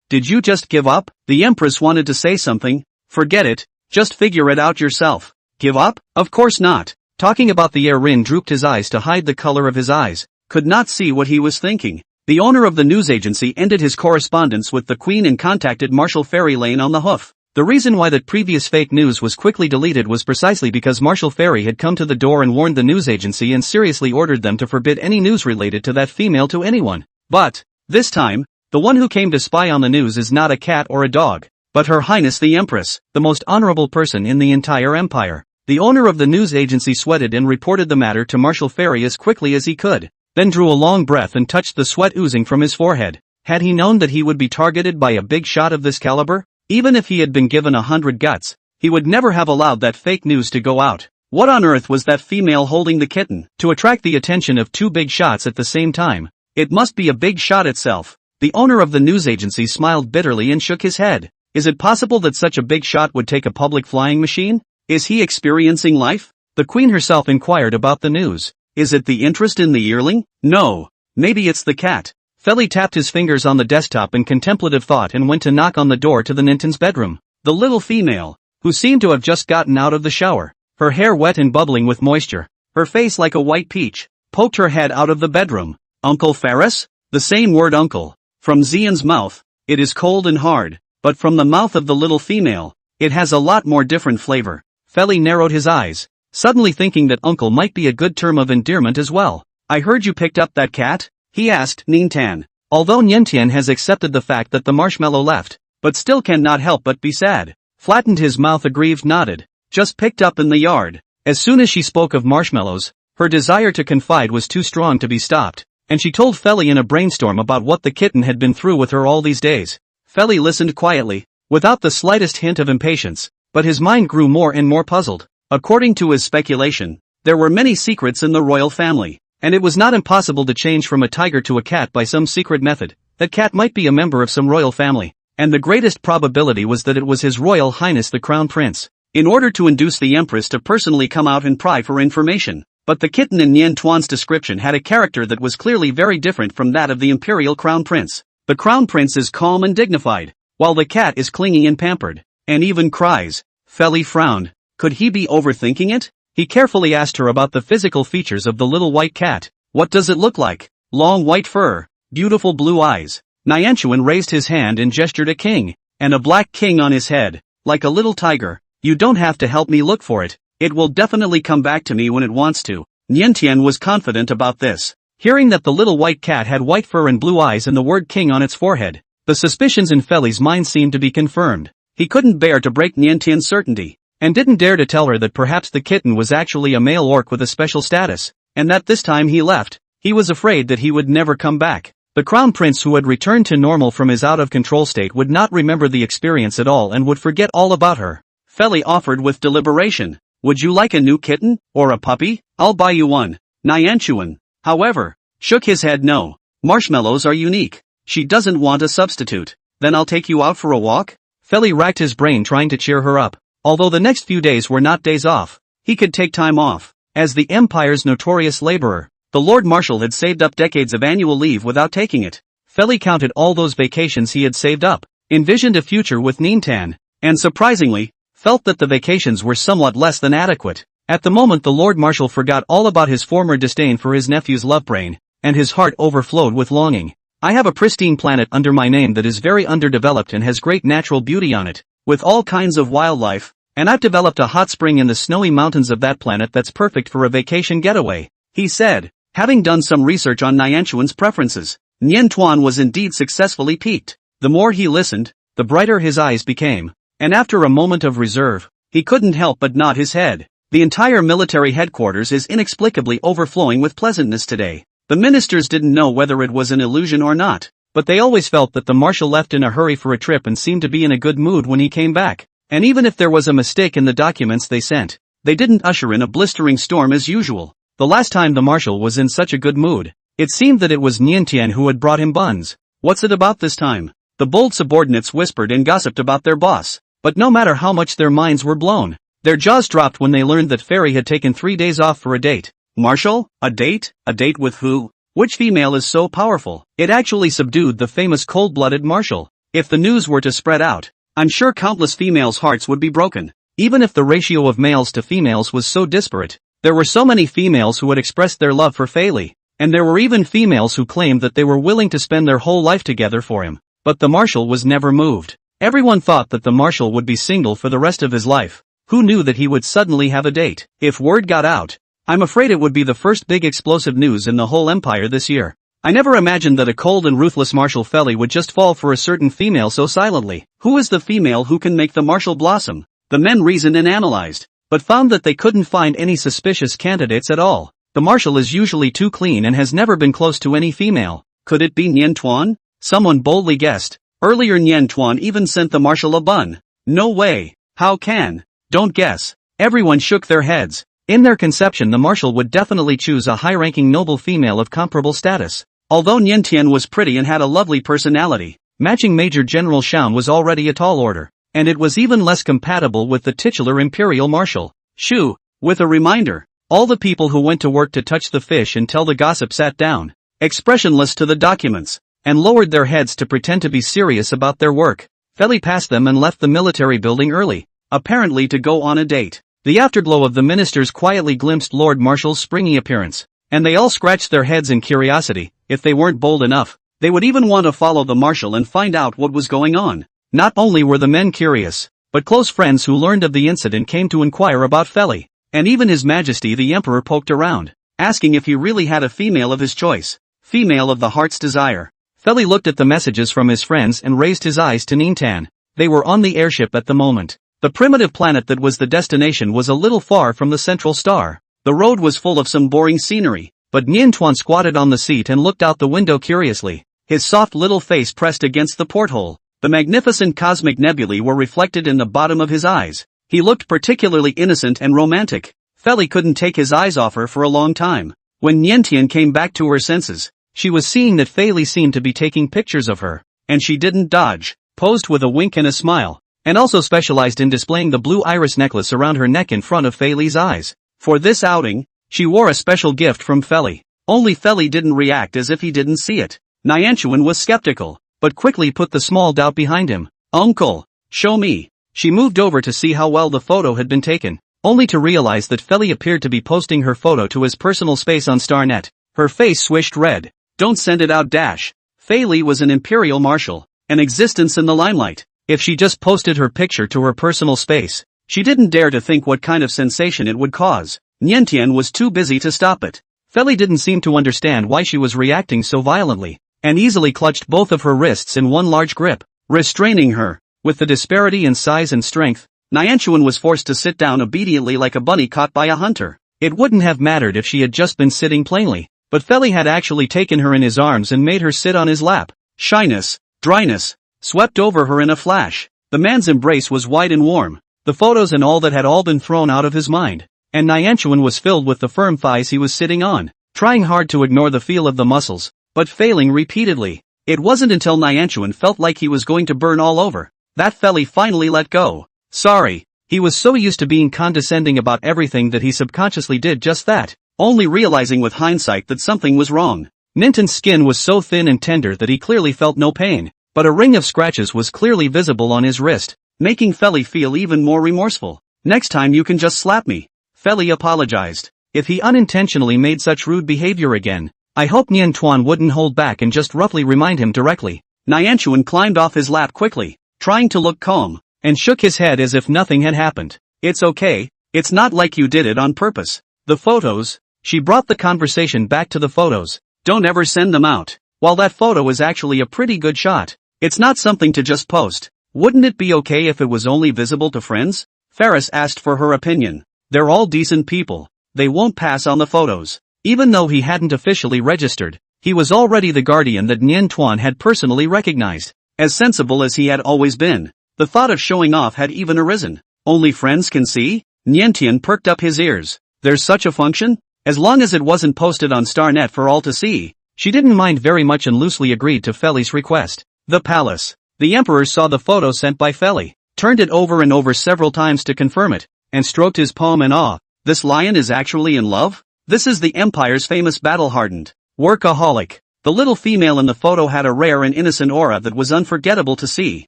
did you just give up? The Empress wanted to say something. Forget it, just figure it out yourself. Give up? Of course not. Talking about the Rin drooped his eyes to hide the color of his eyes, could not see what he was thinking. The owner of the news agency ended his correspondence with the Queen and contacted Marshal Ferry Lane on the hoof. The reason why that previous fake news was quickly deleted was precisely because Marshal Ferry had come to the door and warned the news agency and seriously ordered them to forbid any news related to that female to anyone. But, this time, the one who came to spy on the news is not a cat or a dog, but Her Highness the Empress, the most honorable person in the entire empire. The owner of the news agency sweated and reported the matter to Marshal Ferry as quickly as he could, then drew a long breath and touched the sweat oozing from his forehead. Had he known that he would be targeted by a big shot of this caliber? Even if he had been given 100 guts, he would never have allowed that fake news to go out. What on earth was that female holding the kitten? To attract the attention of two big shots at the same time. It must be a big shot itself. The owner of the news agency smiled bitterly and shook his head. Is it possible that such a big shot would take a public flying machine? Is he experiencing life? The Queen herself inquired about the news. Is it the interest in the yearling? No. Maybe it's the cat. Feli tapped his fingers on the desktop in contemplative thought and went to knock on the door to the Ninten's bedroom. The little female, who seemed to have just gotten out of the shower, her hair wet and bubbling with moisture, her face like a white peach, poked her head out of the bedroom. Uncle Ferris? The same word uncle. From Xian's mouth, it is cold and hard, but from the mouth of the little female, it has a lot more different flavor. Feli narrowed his eyes, suddenly thinking that uncle might be a good term of endearment as well. I heard you picked up that cat? He asked Nintan. Although Niantian has accepted the fact that the marshmallow left, but still cannot help but be sad. Flattened his mouth, aggrieved nodded. Just picked up in the yard. As soon as she spoke of marshmallows, her desire to confide was too strong to be stopped, and she told Feli in a brainstorm about what the kitten had been through with her all these days. Feli listened quietly, without the slightest hint of impatience, but his mind grew more and more puzzled. According to his speculation, there were many secrets in the royal family. And it was not impossible to change from a tiger to a cat by some secret method. That cat might be a member of some royal family, and the greatest probability was that it was His Royal Highness the Crown Prince. In order to induce the Empress to personally come out and pry for information. But the kitten in Nian Tuan's description had a character that was clearly very different from that of the Imperial Crown Prince. The Crown Prince is calm and dignified, while the cat is clingy and pampered, and even cries. Feli frowned. Could he be overthinking it? He carefully asked her about the physical features of the little white cat. What does it look like? Long white fur, beautiful blue eyes. Nianchuan raised his hand and gestured a king, and a black king on his head, like a little tiger. You don't have to help me look for it. It will definitely come back to me when it wants to. Niantian was confident about this. Hearing that the little white cat had white fur and blue eyes and the word king on its forehead, the suspicions in Feli's mind seemed to be confirmed. He couldn't bear to break Niantian's certainty, and didn't dare to tell her that perhaps the kitten was actually a male orc with a special status, and that this time he left, he was afraid that he would never come back. The Crown Prince, who had returned to normal from his out-of-control state, would not remember the experience at all and would forget all about her. Feli offered with deliberation. Would you like a new kitten, or a puppy? I'll buy you one. Nianchuan, however, shook his head no. Marshmallows are unique. She doesn't want a substitute. Then I'll take you out for a walk? Feli racked his brain trying to cheer her up. Although the next few days were not days off, he could take time off. As the Empire's notorious laborer, the Lord Marshal had saved up decades of annual leave without taking it. Feli counted all those vacations he had saved up, envisioned a future with Nintan, and surprisingly, felt that the vacations were somewhat less than adequate. At the moment the Lord Marshal forgot all about his former disdain for his nephew's love brain, and his heart overflowed with longing. I have a pristine planet under my name that is very underdeveloped and has great natural beauty on it, with all kinds of wildlife, and I've developed a hot spring in the snowy mountains of that planet that's perfect for a vacation getaway, he said, having done some research on Nianchuan's preferences. Nian Tuan was indeed successfully piqued. The more he listened, the brighter his eyes became, and after a moment of reserve, he couldn't help but nod his head. The entire military headquarters is inexplicably overflowing with pleasantness today. The ministers didn't know whether it was an illusion or not, but they always felt that the marshal left in a hurry for a trip and seemed to be in a good mood when he came back. And even if there was a mistake in the documents they sent, they didn't usher in a blistering storm as usual. The last time the marshal was in such a good mood, it seemed that it was Niantian who had brought him buns. What's it about this time? The bold subordinates whispered and gossiped about their boss, but no matter how much their minds were blown, their jaws dropped when they learned that Fairy had taken 3 days off for a date. Marshal? A date? A date with who? Which female is so powerful? It actually subdued the famous cold-blooded marshal. If the news were to spread out, I'm sure countless females' hearts would be broken. Even if the ratio of males to females was so disparate, there were so many females who had expressed their love for Feli, and there were even females who claimed that they were willing to spend their whole life together for him. But the marshal was never moved. Everyone thought that the marshal would be single for the rest of his life. Who knew that he would suddenly have a date? If word got out, I'm afraid it would be the first big explosive news in the whole empire this year. I never imagined that a cold and ruthless Marshal Feli would just fall for a certain female so silently. Who is the female who can make the marshal blossom? The men reasoned and analyzed, but found that they couldn't find any suspicious candidates at all. The marshal is usually too clean and has never been close to any female. Could it be Nian Tuan? Someone boldly guessed. Earlier Nian Tuan even sent the marshal a bun. No way. How can? Don't guess. Everyone shook their heads. In their conception the marshal would definitely choose a high-ranking noble female of comparable status. Although Nian Tian was pretty and had a lovely personality, matching Major General Xian was already a tall order, and it was even less compatible with the titular Imperial Marshal. Shu, with a reminder, all the people who went to work to touch the fish and tell the gossip sat down, expressionless to the documents, and lowered their heads to pretend to be serious about their work. Feli passed them and left the military building early, apparently to go on a date. The afterglow of the ministers quietly glimpsed Lord Marshal's springy appearance, and they all scratched their heads in curiosity. If they weren't bold enough, they would even want to follow the marshal and find out what was going on. Not only were the men curious, but close friends who learned of the incident came to inquire about Feli, and even His Majesty the Emperor poked around, asking if he really had a female of his choice, female of the heart's desire. Feli looked at the messages from his friends and raised his eyes to Nintan. They were on the airship at the moment. The primitive planet that was the destination was a little far from the central star. The road was full of some boring scenery, but Nian Tuan squatted on the seat and looked out the window curiously, his soft little face pressed against the porthole. The magnificent cosmic nebulae were reflected in the bottom of his eyes. He looked particularly innocent and romantic. Feli couldn't take his eyes off her for a long time. When Niantian came back to her senses, she was seeing that Feli seemed to be taking pictures of her, and she didn't dodge, posed with a wink and a smile, and also specialized in displaying the blue iris necklace around her neck in front of Feli's eyes. For this outing, she wore a special gift from Feli. Only Feli didn't react as if he didn't see it. Nianchuan was skeptical, but quickly put the small doubt behind him. Uncle, show me. She moved over to see how well the photo had been taken, only to realize that Feli appeared to be posting her photo to his personal space on Starnet. Her face swished red. Don't send it out dash. Feli was an imperial marshal, an existence in the limelight. If she just posted her picture to her personal space, she didn't dare to think what kind of sensation it would cause. Niantian was too busy to stop it. Feli didn't seem to understand why she was reacting so violently, and easily clutched both of her wrists in one large grip, restraining her. With the disparity in size and strength, Nianchuan was forced to sit down obediently like a bunny caught by a hunter. It wouldn't have mattered if she had just been sitting plainly, but Feli had actually taken her in his arms and made her sit on his lap. Shyness, dryness, swept over her in a flash. The man's embrace was wide and warm, the photos and all that had all been thrown out of his mind, and Nianchuan was filled with the firm thighs he was sitting on, trying hard to ignore the feel of the muscles, but failing repeatedly. It wasn't until Nianchuan felt like he was going to burn all over, That Feli finally let go. Sorry. He was so used to being condescending about everything that he subconsciously did just that, only realizing with hindsight that something was wrong. Ninten's skin was so thin and tender that he clearly felt no pain, but a ring of scratches was clearly visible on his wrist, making Feli feel even more remorseful. Next time you can just slap me. Feli apologized. If he unintentionally made such rude behavior again, I hope Nian Tuan wouldn't hold back and just roughly remind him directly. Nianchuan climbed off his lap quickly, trying to look calm, and shook his head as if nothing had happened. It's okay, it's not like you did it on purpose. The photos, she brought the conversation back to the photos. Don't ever send them out. While that photo is actually a pretty good shot, it's not something to just post. Wouldn't it be okay if it was only visible to friends? Ferris asked for her opinion. They're all decent people. They won't pass on the photos. Even though he hadn't officially registered, he was already the guardian that Nian Tuan had personally recognized. As sensible as he had always been, the thought of showing off had even arisen. Only friends can see? Nian Tian perked up his ears. There's such a function? As long as it wasn't posted on StarNet for all to see, she didn't mind very much and loosely agreed to Feli's request. The palace. The emperor saw the photo sent by Feli, turned it over and over several times to confirm it, and stroked his palm in awe. This lion is actually in love? This is the empire's famous battle-hardened workaholic. The little female in the photo had a rare and innocent aura that was unforgettable to see.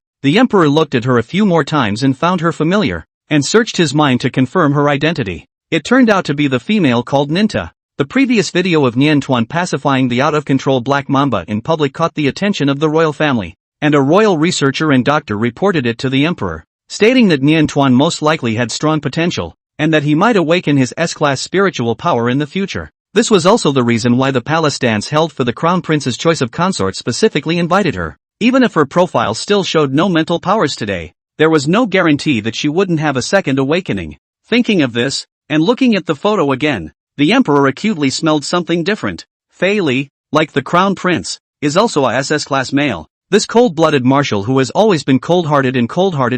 The emperor looked at her a few more times and found her familiar, and searched his mind to confirm her identity. It turned out to be the female called Ninta. The previous video of Nian Tuan pacifying the out-of-control Black Mamba in public caught the attention of the royal family, and a royal researcher and doctor reported it to the emperor, stating that Nian Tuan most likely had strong potential, and that he might awaken his S-class spiritual power in the future. This was also the reason why the palace dance held for the crown prince's choice of consort specifically invited her. Even if her profile still showed no mental powers today, there was no guarantee that she wouldn't have a second awakening. Thinking of this, and looking at the photo again, the emperor acutely smelled something different. Fei Li, like the crown prince, is also a SS-class male. This cold-blooded marshal who has always been cold-hearted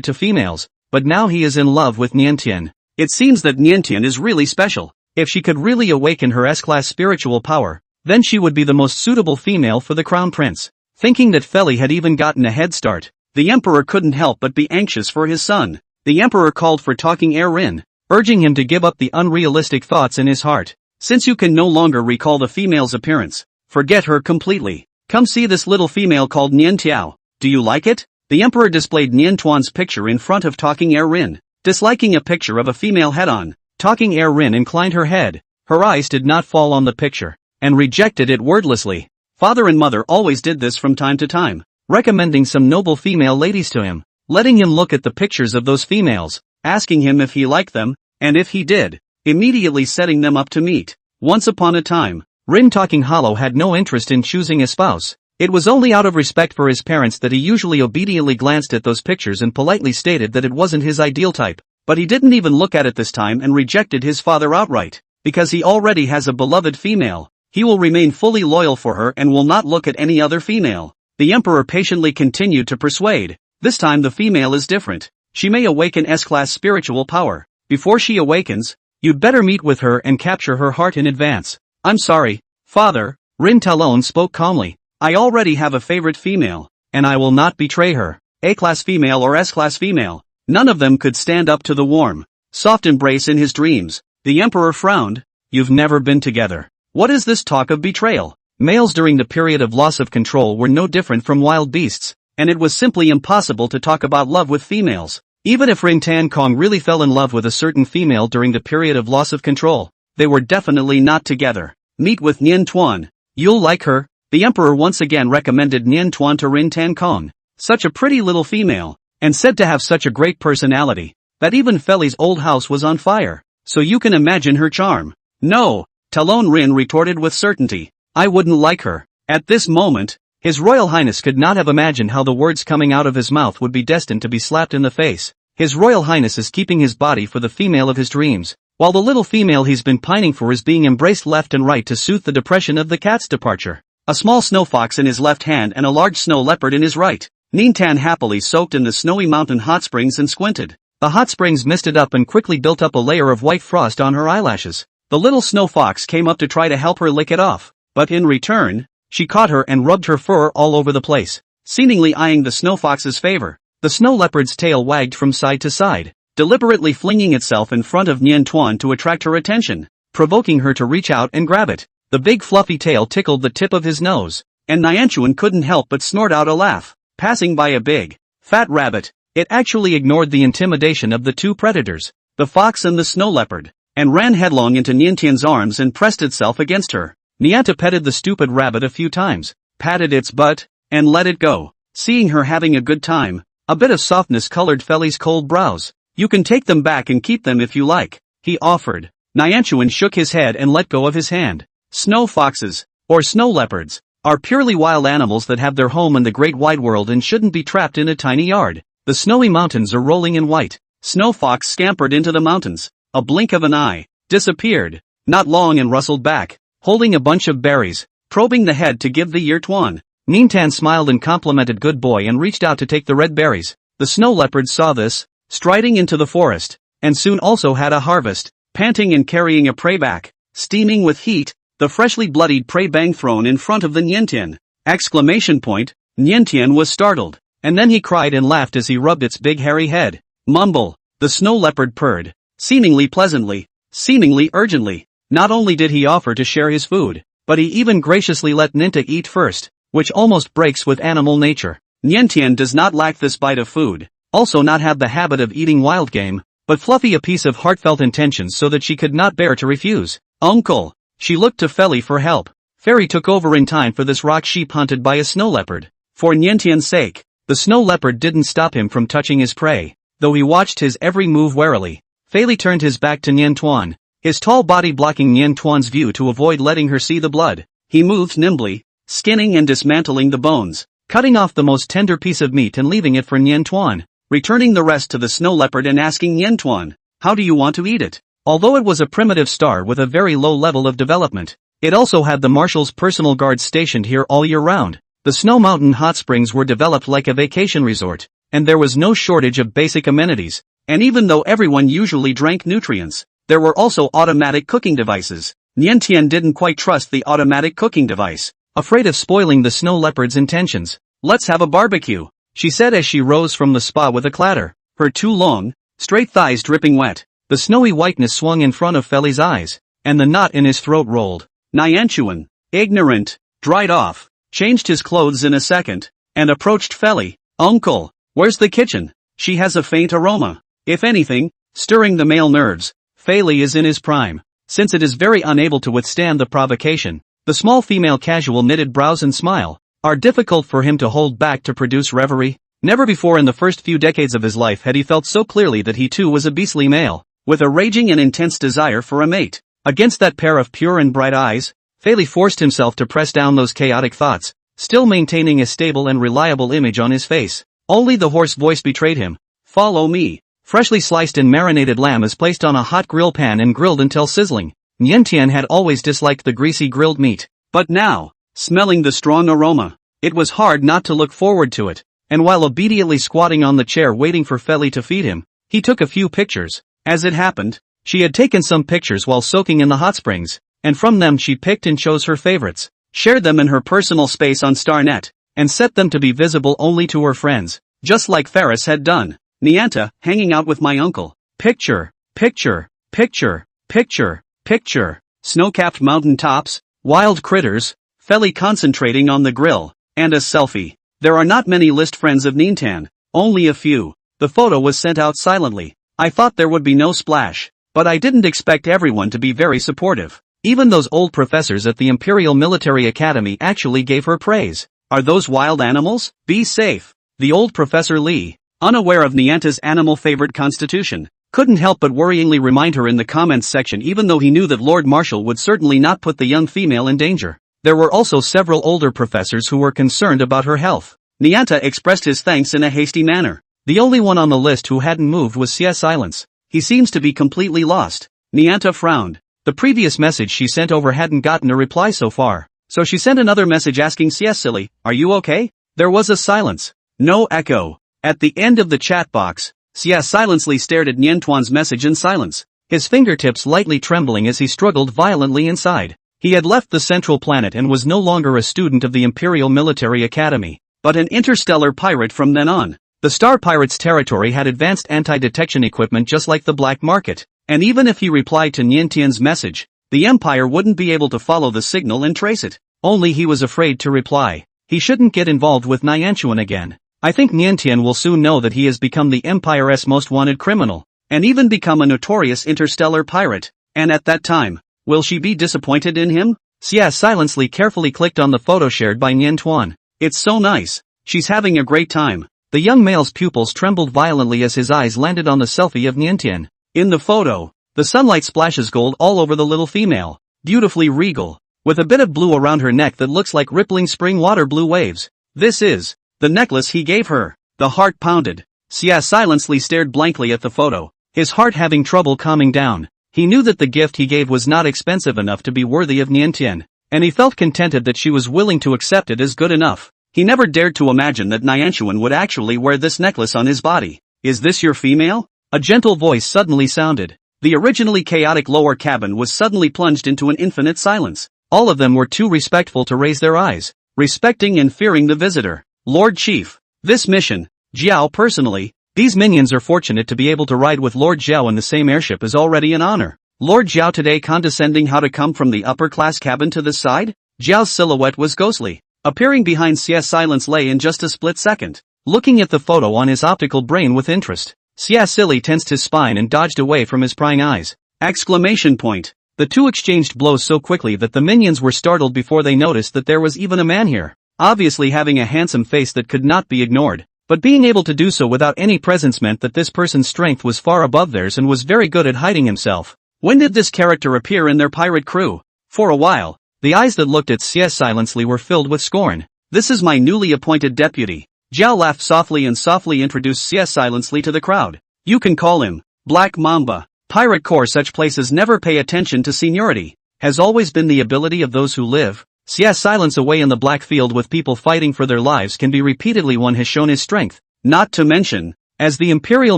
to females, but now he is in love with Nian Tian. It seems that Nian Tian is really special. If she could really awaken her S-class spiritual power, then she would be the most suitable female for the crown prince. Thinking that Feli had even gotten a head start, the emperor couldn't help but be anxious for his son. The emperor called for Talking Air Rin, urging him to give up the unrealistic thoughts in his heart. Since you can no longer recall the female's appearance, forget her completely. Come see this little female called Nian Tiao. Do you like it? The emperor displayed Nian Tuan's picture in front of Talking Air Rin, disliking a picture of a female head-on. Talking Air Rin inclined her head. Her eyes did not fall on the picture, and rejected it wordlessly. Father and mother always did this from time to time, recommending some noble female ladies to him, letting him look at the pictures of those females, asking him if he liked them, and if he did, immediately setting them up to meet. Once upon a time, Rin Talking Hollow had no interest in choosing a spouse. It was only out of respect for his parents that he usually obediently glanced at those pictures and politely stated that it wasn't his ideal type. But he didn't even look at it this time and rejected his father outright. Because he already has a beloved female, he will remain fully loyal for her and will not look at any other female. The emperor patiently continued to persuade. This time the female is different. She may awaken S-class spiritual power. Before she awakens, you'd better meet with her and capture her heart in advance. I'm sorry, father, Rin Talon spoke calmly. I already have a favorite female, and I will not betray her. A-class female or S-class female. None of them could stand up to the warm, soft embrace in his dreams. The emperor frowned. You've never been together. What is this talk of betrayal? Males during the period of loss of control were no different from wild beasts, and it was simply impossible to talk about love with females. Even if Rin Tan Kong really fell in love with a certain female during the period of loss of control, they were definitely not together. Meet with Nian Tuan. You'll like her. The emperor once again recommended Nian Tuan to Rin Tan Kong. Such a pretty little female, and said to have such a great personality, that even Feli's old house was on fire. So you can imagine her charm. No, Talon Rin retorted with certainty. I wouldn't like her. At this moment, His Royal Highness could not have imagined how the words coming out of his mouth would be destined to be slapped in the face. His Royal Highness is keeping his body for the female of his dreams, while the little female he's been pining for is being embraced left and right to soothe the depression of the cat's departure. A small snow fox in his left hand and a large snow leopard in his right. Nintan happily soaked in the snowy mountain hot springs and squinted. The hot springs misted up and quickly built up a layer of white frost on her eyelashes. The little snow fox came up to try to help her lick it off, but in return, she caught her and rubbed her fur all over the place, seemingly eyeing the snow fox's favor. The snow leopard's tail wagged from side to side, deliberately flinging itself in front of Nian Tuan to attract her attention, provoking her to reach out and grab it. The big fluffy tail tickled the tip of his nose, and Nian Tuan couldn't help but snort out a laugh. Passing by a big, fat rabbit, it actually ignored the intimidation of the two predators, the fox and the snow leopard, and ran headlong into Nian Tian's arms and pressed itself against her. Nianta petted the stupid rabbit a few times, patted its butt, and let it go. Seeing her having a good time, a bit of softness colored Feli's cold brows. You can take them back and keep them if you like, he offered. Nian Tuan shook his head and let go of his hand. Snow foxes, or snow leopards, are purely wild animals that have their home in the great wide world and shouldn't be trapped in a tiny yard. The snowy mountains are rolling in white. Snow fox scampered into the mountains, a blink of an eye, disappeared, not long and rustled back, holding a bunch of berries, probing the head to give the ear Tuan. Nintan smiled and complimented good boy and reached out to take the red berries. The snow leopard saw this, striding into the forest, and soon also had a harvest, panting and carrying a prey back, steaming with heat, the freshly bloodied prey bang thrown in front of the Niantian. Exclamation point, Niantian was startled, and then he cried and laughed as he rubbed its big hairy head. Mumble, the snow leopard purred, seemingly pleasantly, seemingly urgently. Not only did he offer to share his food, but he even graciously let Ninta eat first, which almost breaks with animal nature. Niantian does not lack this bite of food, also not have the habit of eating wild game, but fluffy a piece of heartfelt intentions so that she could not bear to refuse. Uncle! She looked to Feli for help. Fairy took over in time for this rock sheep hunted by a snow leopard. For Niantian's sake, the snow leopard didn't stop him from touching his prey, though he watched his every move warily. Feli turned his back to Nian Tuan, his tall body blocking Nian Tuan's view to avoid letting her see the blood. He moved nimbly, skinning and dismantling the bones, cutting off the most tender piece of meat and leaving it for Nian Tuan, returning the rest to the snow leopard and asking Nian Tuan, "How do you want to eat it?" Although it was a primitive star with a very low level of development, it also had the marshal's personal guards stationed here all year round. The Snow Mountain hot springs were developed like a vacation resort, and there was no shortage of basic amenities, and even though everyone usually drank nutrients, there were also automatic cooking devices. Niantian didn't quite trust the automatic cooking device, afraid of spoiling the snow leopard's intentions. "Let's have a barbecue," she said as she rose from the spa with a clatter, her two long, straight thighs dripping wet. The snowy whiteness swung in front of Feli's eyes, and the knot in his throat rolled. Niantuan, ignorant, dried off, changed his clothes in a second, and approached Feli. "Uncle, where's the kitchen?" She has a faint aroma, if anything, stirring the male nerves. Feli is in his prime, since it is very unable to withstand the provocation. The small female casual knitted brows and smile are difficult for him to hold back to produce reverie. Never before in the first few decades of his life had he felt so clearly that he too was a beastly male, with a raging and intense desire for a mate. Against that pair of pure and bright eyes, Feli forced himself to press down those chaotic thoughts, still maintaining a stable and reliable image on his face. Only the hoarse voice betrayed him. "Follow me." Freshly sliced and marinated lamb is placed on a hot grill pan and grilled until sizzling. Niantian had always disliked the greasy grilled meat, but now, smelling the strong aroma, it was hard not to look forward to it, and while obediently squatting on the chair waiting for Feli to feed him, he took a few pictures. As it happened, she had taken some pictures while soaking in the hot springs, and from them she picked and chose her favorites, shared them in her personal space on StarNet, and set them to be visible only to her friends, just like Ferris had done. Nianta, hanging out with my uncle. Picture, picture, picture, picture, picture. Snow-capped mountain tops, wild critters, Feli concentrating on the grill, and a selfie. There are not many list friends of Nintan, only a few. The photo was sent out silently. I thought there would be no splash, but I didn't expect everyone to be very supportive. Even those old professors at the Imperial Military Academy actually gave her praise. "Are those wild animals? Be safe." The old Professor Lee, unaware of Nianta's animal favorite constitution, couldn't help but worryingly remind her in the comments section even though he knew that Lord Marshal would certainly not put the young female in danger. There were also several older professors who were concerned about her health. Nianta expressed his thanks in a hasty manner. The only one on the list who hadn't moved was Xie Silence. He seems to be completely lost. Nianta frowned. The previous message she sent over hadn't gotten a reply so far, so she sent another message asking Xie Silly, "Are you okay?" There was a silence. No echo. At the end of the chat box, Xie silently stared at Niantuan's message in silence, his fingertips lightly trembling as he struggled violently inside. He had left the central planet and was no longer a student of the Imperial Military Academy, but an interstellar pirate from then on. The Star Pirates territory had advanced anti-detection equipment just like the black market, and even if he replied to Niantian's message, the Empire wouldn't be able to follow the signal and trace it. Only he was afraid to reply. He shouldn't get involved with Niantian again. I think Niantian will soon know that he has become the Empire's most wanted criminal, and even become a notorious interstellar pirate, and at that time, will she be disappointed in him? Xia silently carefully clicked on the photo shared by Niantuan. It's so nice. She's having a great time. The young male's pupils trembled violently as his eyes landed on the selfie of Niantian. In the photo, the sunlight splashes gold all over the little female, beautifully regal, with a bit of blue around her neck that looks like rippling spring water blue waves. This is the necklace he gave her. The heart pounded. Xia silently stared blankly at the photo, his heart having trouble calming down. He knew that the gift he gave was not expensive enough to be worthy of Niantian, and he felt contented that she was willing to accept it as good enough. He never dared to imagine that Niantian would actually wear this necklace on his body. Is this your female? A gentle voice suddenly sounded. The originally chaotic lower cabin was suddenly plunged into an infinite silence. All of them were too respectful to raise their eyes, respecting and fearing the visitor. Lord Chief, this mission, Jiao personally, these minions are fortunate to be able to ride with Lord Jiao in the same airship is already an honor. Lord Jiao today condescending how to come from the upper class cabin to this side? Jiao's silhouette was ghostly. Appearing behind Xia silence lay in just a split second. Looking at the photo on his optical brain with interest, Xia silly tensed his spine and dodged away from his prying eyes. Exclamation point. The two exchanged blows so quickly that the minions were startled before they noticed that there was even a man here. Obviously having a handsome face that could not be ignored, but being able to do so without any presence meant that this person's strength was far above theirs and was very good at hiding himself. When did this character appear in their pirate crew? For a while, the eyes that looked at Xia silently were filled with scorn. This is my newly appointed deputy. Jiao laughed softly and softly introduced Xia silently to the crowd. You can call him Black Mamba. Pirate Corps. Such places never pay attention to seniority. Has always been the ability of those who live. Xia silence away in the black field with people fighting for their lives can be repeatedly one has shown his strength. Not to mention, as the Imperial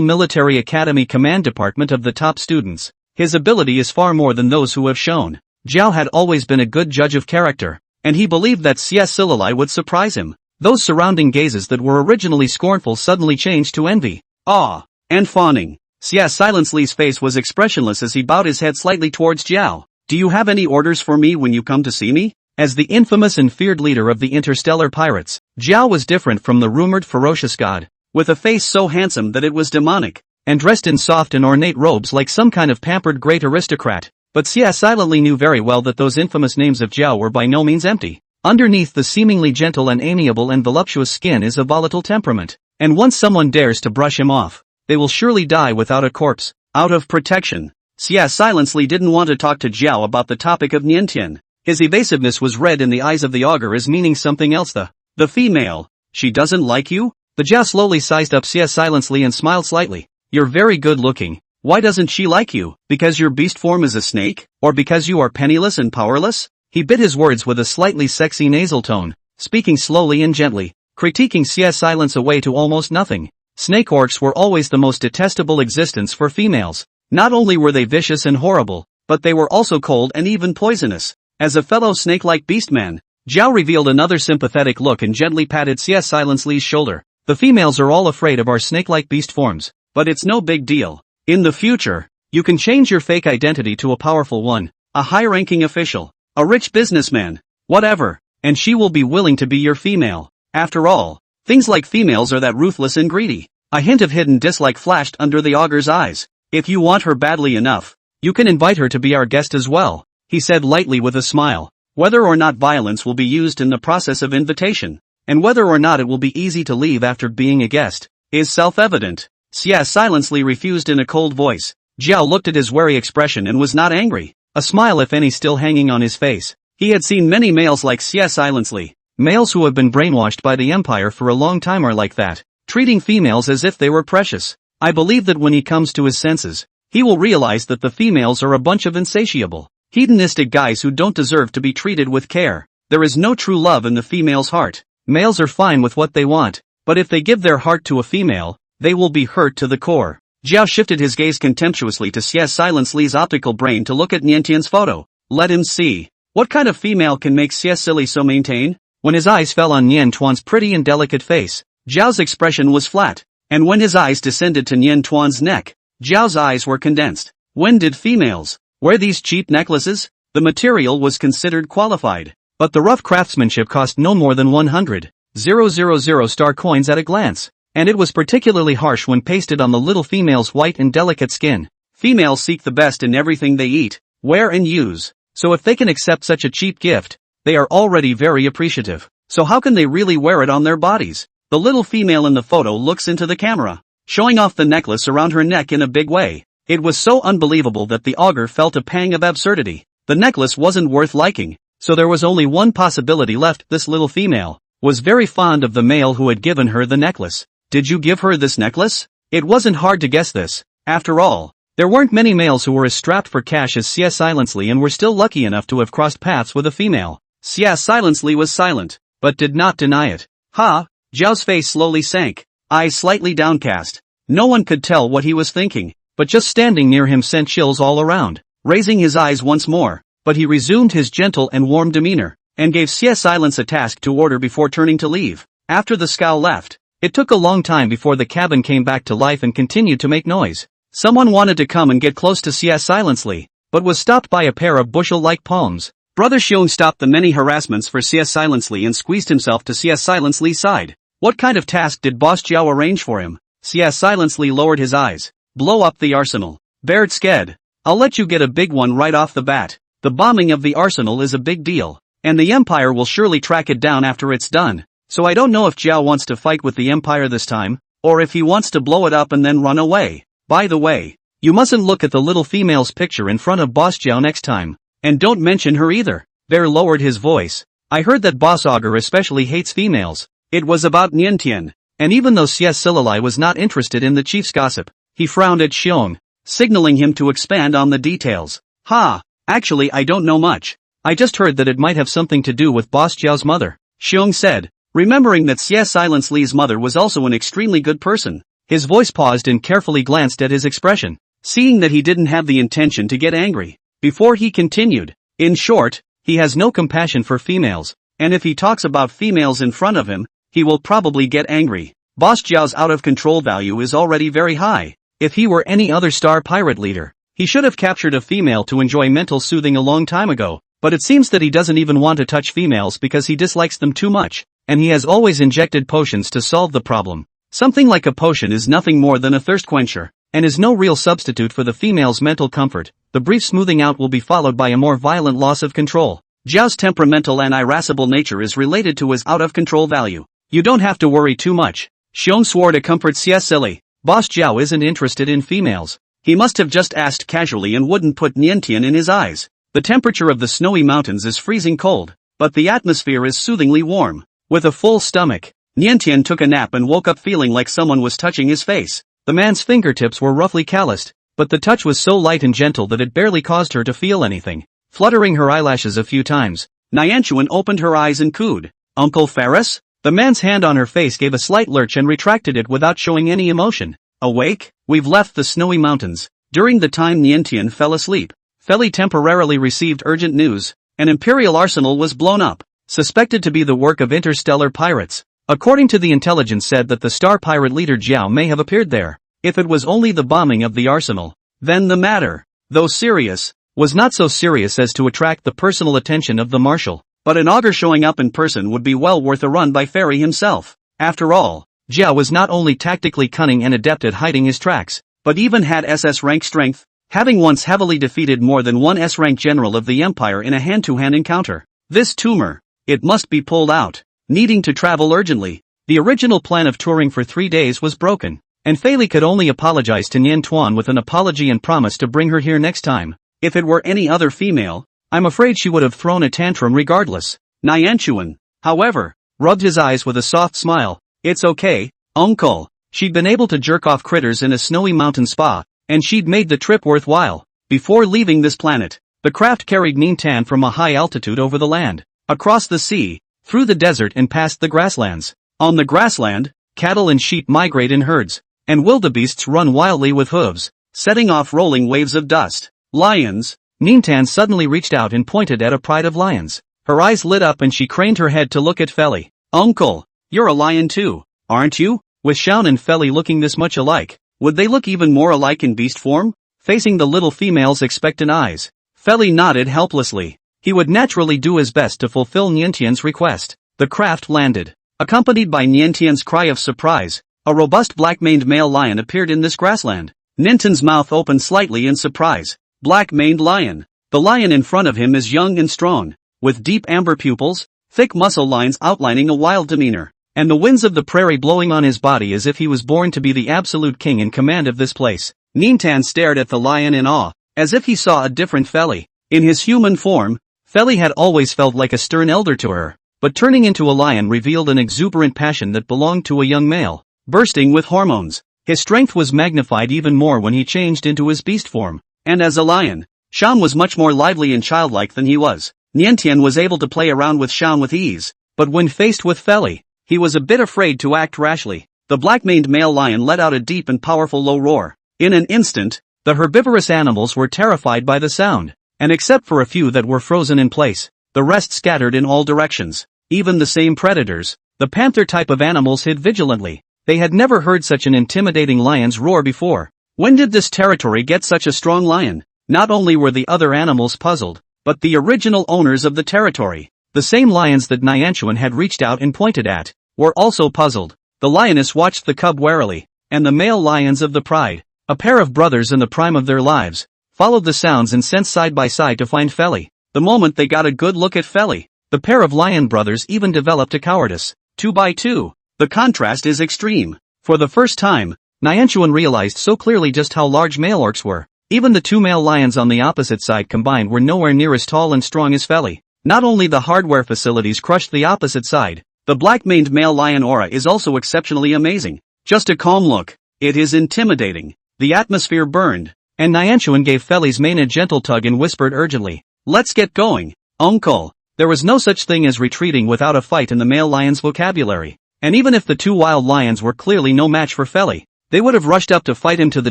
Military Academy command department of the top students, his ability is far more than those who have shown. Jiao had always been a good judge of character, and he believed that Xia silali would surprise him. Those surrounding gazes that were originally scornful suddenly changed to envy, awe, and fawning. Xia silently's face was expressionless as he bowed his head slightly towards Jiao. Do you have any orders for me when you come to see me? As the infamous and feared leader of the interstellar pirates, Jiao was different from the rumored ferocious god, with a face so handsome that it was demonic, and dressed in soft and ornate robes like some kind of pampered great aristocrat. But Xia silently knew very well that those infamous names of Jiao were by no means empty. Underneath the seemingly gentle and amiable and voluptuous skin is a volatile temperament, and once someone dares to brush him off, they will surely die without a corpse. Out of protection, Xia silently didn't want to talk to Jiao about the topic of Niantian. His evasiveness was read in the eyes of the Augur as meaning something else. The female, she doesn't like you? The Jiao slowly sized up Xia silently and smiled slightly. You're very good looking. Why doesn't she like you? Because your beast form is a snake? Or because you are penniless and powerless? He bit his words with a slightly sexy nasal tone, speaking slowly and gently, critiquing Xia silence away to almost nothing. Snake orcs were always the most detestable existence for females. Not only were they vicious and horrible, but they were also cold and even poisonous. As a fellow snake-like beastman, Jiao revealed another sympathetic look and gently patted Xia silently's shoulder. The females are all afraid of our snake-like beast forms, but it's no big deal. In the future, you can change your fake identity to a powerful one, a high-ranking official, a rich businessman, whatever, and she will be willing to be your female. After all, things like females are that ruthless and greedy. A hint of hidden dislike flashed under the Augur's eyes. If you want her badly enough, you can invite her to be our guest as well, he said lightly with a smile. Whether or not violence will be used in the process of invitation, and whether or not it will be easy to leave after being a guest, is self-evident. Xia silently refused in a cold voice. Jiao looked at his wary expression and was not angry, a smile if any still hanging on his face. He had seen many males like Xia silently. Males who have been brainwashed by the Empire for a long time are like that, treating females as if they were precious. I believe that when he comes to his senses, he will realize that the females are a bunch of insatiable, hedonistic guys who don't deserve to be treated with care. There is no true love in the female's heart. Males are fine with what they want, but if they give their heart to a female, they will be hurt to the core. Jiao shifted his gaze contemptuously to Xia silently's optical brain to look at Niantian's photo. Let him see. What kind of female can make Xia silly so maintain? When his eyes fell on Niantuan's pretty and delicate face, Jiao's expression was flat. And when his eyes descended to Nian Tuan's neck, Zhao's eyes were condensed. When did females wear these cheap necklaces? The material was considered qualified, but the rough craftsmanship cost no more than 100,000 star coins at a glance, and it was particularly harsh when pasted on the little female's white and delicate skin. Females seek the best in everything they eat, wear and use, so if they can accept such a cheap gift, they are already very appreciative. So how can they really wear it on their bodies? The little female in the photo looks into the camera, showing off the necklace around her neck in a big way. It was so unbelievable that the Augur felt a pang of absurdity. The necklace wasn't worth liking, so there was only one possibility left. This little female was very fond of the male who had given her the necklace. Did you give her this necklace? It wasn't hard to guess this. After all, there weren't many males who were as strapped for cash as Xia Silently and were still lucky enough to have crossed paths with a female. Xia Silently was silent, but did not deny it. Ha! Zhao's face slowly sank, eyes slightly downcast. No one could tell what he was thinking, but just standing near him sent chills all around. Raising his eyes once more, but he resumed his gentle and warm demeanor, and gave Xia Silence a task to order before turning to leave. After the scowl left, it took a long time before the cabin came back to life and continued to make noise. Someone wanted to come and get close to Xia Silently, but was stopped by a pair of bushel-like palms. Brother Xiong stopped the many harassments for Xia Silently and squeezed himself to Xia Silently's side. What kind of task did Boss Zhao arrange for him? Xia Silently lowered his eyes. Blow up the arsenal. Baird Sked. I'll let you get a big one right off the bat. The bombing of the arsenal is a big deal, and the Empire will surely track it down after it's done. So I don't know if Zhao wants to fight with the Empire this time, or if he wants to blow it up and then run away. By the way, you mustn't look at the little female's picture in front of Boss Zhao next time, and don't mention her either. Bear lowered his voice. I heard that Boss Augur especially hates females. It was about Niantian, and even though Xie Sililai was not interested in the chief's gossip, he frowned at Xiong, signaling him to expand on the details. Ha! Actually I don't know much. I just heard that it might have something to do with Boss Zhao's mother, Xiong said, remembering that Xie Silently's mother was also an extremely good person. His voice paused and carefully glanced at his expression, seeing that he didn't have the intention to get angry. Before he continued, in short, he has no compassion for females, and if he talks about females in front of him, he will probably get angry. Boss Zhao's out-of-control value is already very high. If he were any other star pirate leader, he should have captured a female to enjoy mental soothing a long time ago, but it seems that he doesn't even want to touch females because he dislikes them too much, and he has always injected potions to solve the problem. Something like a potion is nothing more than a thirst quencher, and is no real substitute for the female's mental comfort. The brief smoothing out will be followed by a more violent loss of control. Zhao's temperamental and irascible nature is related to his out-of-control value. You don't have to worry too much. Xiong swore to comfort Xie Silly. Boss Zhao isn't interested in females. He must have just asked casually and wouldn't put Niantian in his eyes. The temperature of the snowy mountains is freezing cold, but the atmosphere is soothingly warm. With a full stomach, Niantian took a nap and woke up feeling like someone was touching his face. The man's fingertips were roughly calloused, but the touch was so light and gentle that it barely caused her to feel anything. Fluttering her eyelashes a few times, Nianchuan opened her eyes and cooed, "Uncle Ferris?" The man's hand on her face gave a slight lurch and retracted it without showing any emotion. Awake? We've left the snowy mountains. During the time Niantian fell asleep, Feli temporarily received urgent news. An Imperial arsenal was blown up, suspected to be the work of interstellar pirates. According to the intelligence said that the star pirate leader Zhao may have appeared there. If it was only the bombing of the arsenal, then the matter, though serious, was not so serious as to attract the personal attention of the marshal. But an augur showing up in person would be well worth a run by Fairy himself. After all, Zhao was not only tactically cunning and adept at hiding his tracks, but even had SS rank strength, having once heavily defeated more than one S rank general of the Empire in a hand-to-hand encounter. This tumor, it must be pulled out. Needing to travel urgently, the original plan of touring for 3 days was broken, and Fei could only apologize to Nian Tuan with an apology and promise to bring her here next time. If it were any other female, I'm afraid she would have thrown a tantrum regardless. Nianchuan, however, rubbed his eyes with a soft smile. It's okay, uncle. She'd been able to jerk off critters in a snowy mountain spa, and she'd made the trip worthwhile. Before leaving this planet, the craft carried Nintan from a high altitude over the land, across the sea, through the desert and past the grasslands. On the grassland, cattle and sheep migrate in herds, and wildebeests run wildly with hooves, setting off rolling waves of dust. Lions. Nintan suddenly reached out and pointed at a pride of lions. Her eyes lit up and she craned her head to look at Feli. Uncle, you're a lion too, aren't you? With Shaun and Feli looking this much alike, would they look even more alike in beast form? Facing the little female's expectant eyes, Feli nodded helplessly. He would naturally do his best to fulfill Niantian's request. The craft landed. Accompanied by Niantian's cry of surprise, a robust black-maned male lion appeared in this grassland. Niantian's mouth opened slightly in surprise. Black-maned lion. The lion in front of him is young and strong, with deep amber pupils, thick muscle lines outlining a wild demeanor, and the winds of the prairie blowing on his body as if he was born to be the absolute king in command of this place. Niantian stared at the lion in awe, as if he saw a different Feli. In his human form, Feli had always felt like a stern elder to her, but turning into a lion revealed an exuberant passion that belonged to a young male, bursting with hormones. His strength was magnified even more when he changed into his beast form, and as a lion, Shaun was much more lively and childlike than he was. Niantian was able to play around with Shaun with ease, but when faced with Feli, he was a bit afraid to act rashly. The black-maned male lion let out a deep and powerful low roar. In an instant, the herbivorous animals were terrified by the sound, and except for a few that were frozen in place, the rest scattered in all directions. Even the same predators, the panther type of animals, hid vigilantly. They had never heard such an intimidating lion's roar before. When did this territory get such a strong lion? Not only were the other animals puzzled, but the original owners of the territory, the same lions that Niantian had reached out and pointed at, were also puzzled. The lioness watched the cub warily, and the male lions of the pride, a pair of brothers in the prime of their lives, followed the sounds and sent side by side to find Feli. The moment they got a good look at Feli, the pair of lion brothers even developed a cowardice. 2 by 2. The contrast is extreme. For the first time, Niantian realized so clearly just how large male orcs were. Even the two male lions on the opposite side combined were nowhere near as tall and strong as Feli. Not only the hardware facilities crushed the opposite side, the black-maned male lion aura is also exceptionally amazing. Just a calm look, it is intimidating. The atmosphere burned, and Niantian gave Feli's mane a gentle tug and whispered urgently, "Let's get going, uncle." There was no such thing as retreating without a fight in the male lion's vocabulary, and even if the two wild lions were clearly no match for Feli, they would have rushed up to fight him to the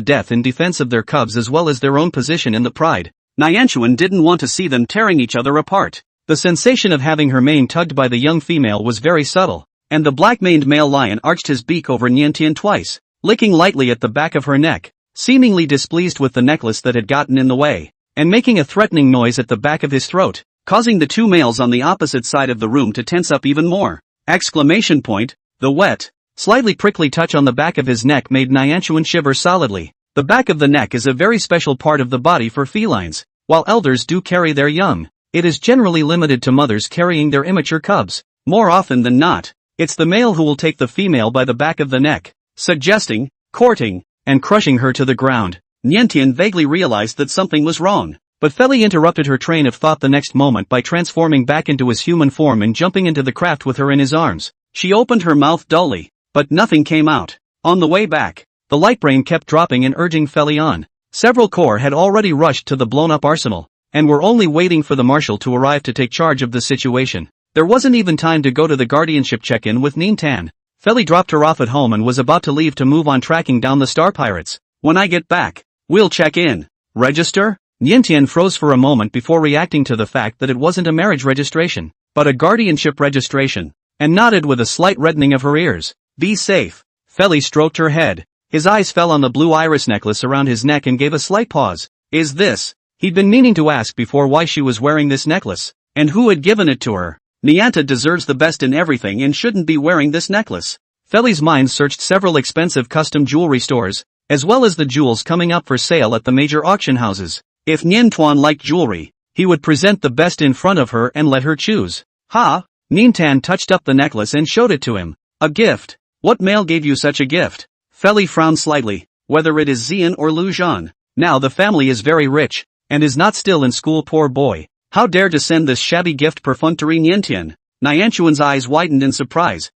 death in defense of their cubs as well as their own position in the pride. Niantian didn't want to see them tearing each other apart. The sensation of having her mane tugged by the young female was very subtle, and the black-maned male lion arched his beak over Niantian twice, licking lightly at the back of her neck, seemingly displeased with the necklace that had gotten in the way, and making a threatening noise at the back of his throat, causing the two males on the opposite side of the room to tense up even more. Exclamation point, the wet, slightly prickly touch on the back of his neck made Niantian shiver solidly. The back of the neck is a very special part of the body for felines. While elders do carry their young, it is generally limited to mothers carrying their immature cubs. More often than not, it's the male who will take the female by the back of the neck, suggesting, courting, and crushing her to the ground. Niantian vaguely realized that something was wrong, but Feli interrupted her train of thought the next moment by transforming back into his human form and jumping into the craft with her in his arms. She opened her mouth dully, but nothing came out. On the way back, the light brain kept dropping and urging Feli on. Several corps had already rushed to the blown-up arsenal, and were only waiting for the marshal to arrive to take charge of the situation. There wasn't even time to go to the guardianship check-in with Niantian. Feli dropped her off at home and was about to leave to move on tracking down the Star Pirates. "When I get back, we'll check in. Register?" Niantian froze for a moment before reacting to the fact that it wasn't a marriage registration, but a guardianship registration, and nodded with a slight reddening of her ears. "Be safe." Feli stroked her head. His eyes fell on the blue iris necklace around his neck and gave a slight pause. Is this? He'd been meaning to ask before why she was wearing this necklace, and who had given it to her. Nianta deserves the best in everything and shouldn't be wearing this necklace. Feli's mind searched several expensive custom jewelry stores, as well as the jewels coming up for sale at the major auction houses. If Niantian liked jewelry, he would present the best in front of her and let her choose. "Ha!" Niantian touched up the necklace and showed it to him. "A gift? What male gave you such a gift?" Feli frowned slightly. "Whether it is Xian or Lu Zhan. Now the family is very rich, and is not still in school, poor boy. How dare to send this shabby gift perfunctory Niantian?" Niantian's eyes widened in surprise.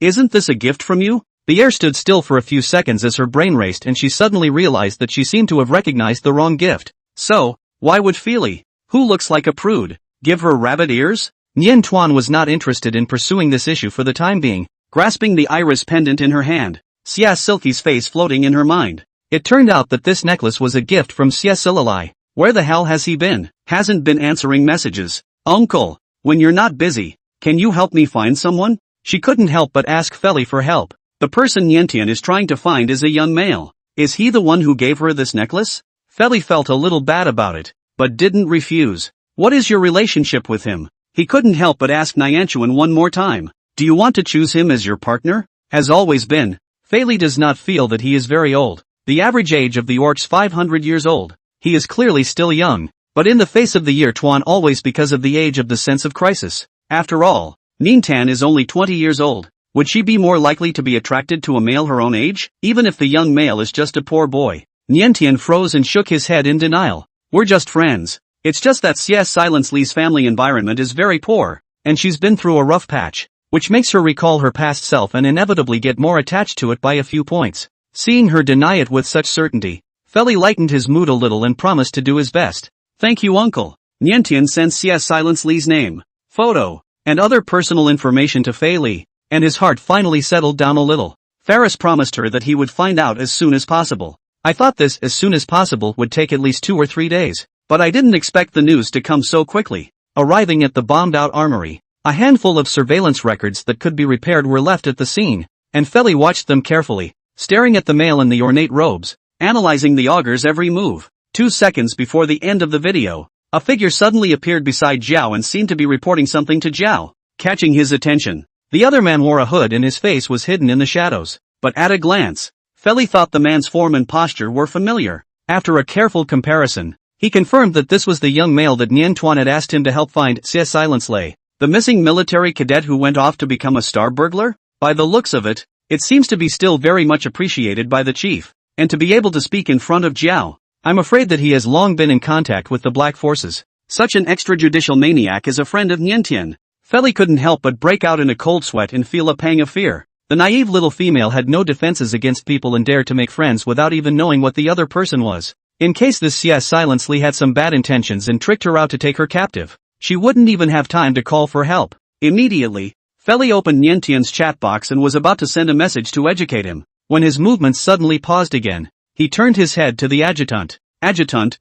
Isn't this a gift from you?" The air stood still for a few seconds as her brain raced and she suddenly realized that she seemed to have recognized the wrong gift. So, why would Feli, who looks like a prude, give her rabbit ears? Niantian was not interested in pursuing this issue for the time being, grasping the iris pendant in her hand, Xia Silky's face floating in her mind. It turned out that this necklace was a gift from Xia Silali. Where the hell has he been? Hasn't been answering messages. "Uncle, when you're not busy, can you help me find someone?" She couldn't help but ask Feli for help. The person Nientian is trying to find is a young male. Is he the one who gave her this necklace? Feli felt a little bad about it, but didn't refuse. What is your relationship with him? He couldn't help but ask Nianchuan one more time. Do you want to choose him as your partner? Has always been. Feli does not feel that he is very old. The average age of the orc's 500 years old. He is clearly still young, but in the face of the year Tuan always because of the age of the sense of crisis. After all, Niantan is only 20 years old. Would she be more likely to be attracted to a male her own age, even if the young male is just a poor boy? Nientian froze and shook his head in denial. We're just friends. It's just that Xie Silence Li's family environment is very poor, and she's been through a rough patch, which makes her recall her past self and inevitably get more attached to it by a few points. Seeing her deny it with such certainty, Feli lightened his mood a little and promised to do his best. Thank you, uncle. Nientian sent Xie Silence Li's name, photo, and other personal information to Fei Li, and his heart finally settled down a little. Ferris promised her that he would find out as soon as possible. I thought this as soon as possible would take at least 2 or 3 days, but I didn't expect the news to come so quickly. Arriving at the bombed-out armory, a handful of surveillance records that could be repaired were left at the scene, and Feli watched them carefully, staring at the male in the ornate robes, analyzing the Augur's every move. 2 seconds before the end of the video, a figure suddenly appeared beside Zhao and seemed to be reporting something to Zhao, catching his attention. The other man wore a hood and his face was hidden in the shadows, but at a glance, Feli thought the man's form and posture were familiar. After a careful comparison, he confirmed that this was the young male that Nian Tuan had asked him to help find Xie Silence Li, the missing military cadet who went off to become a star burglar. By the looks of it, it seems to be still very much appreciated by the chief, and to be able to speak in front of Zhao. I'm afraid that he has long been in contact with the Black Forces. Such an extrajudicial maniac is a friend of Nientian. Feli couldn't help but break out in a cold sweat and feel a pang of fear. The naive little female had no defenses against people and dared to make friends without even knowing what the other person was. In case this Xie Silence Li had some bad intentions and tricked her out to take her captive, she wouldn't even have time to call for help. Immediately, Feli opened Nientian's chat box and was about to send a message to educate him, when his movements suddenly paused again. He turned his head to the adjutant. Adjutant, ?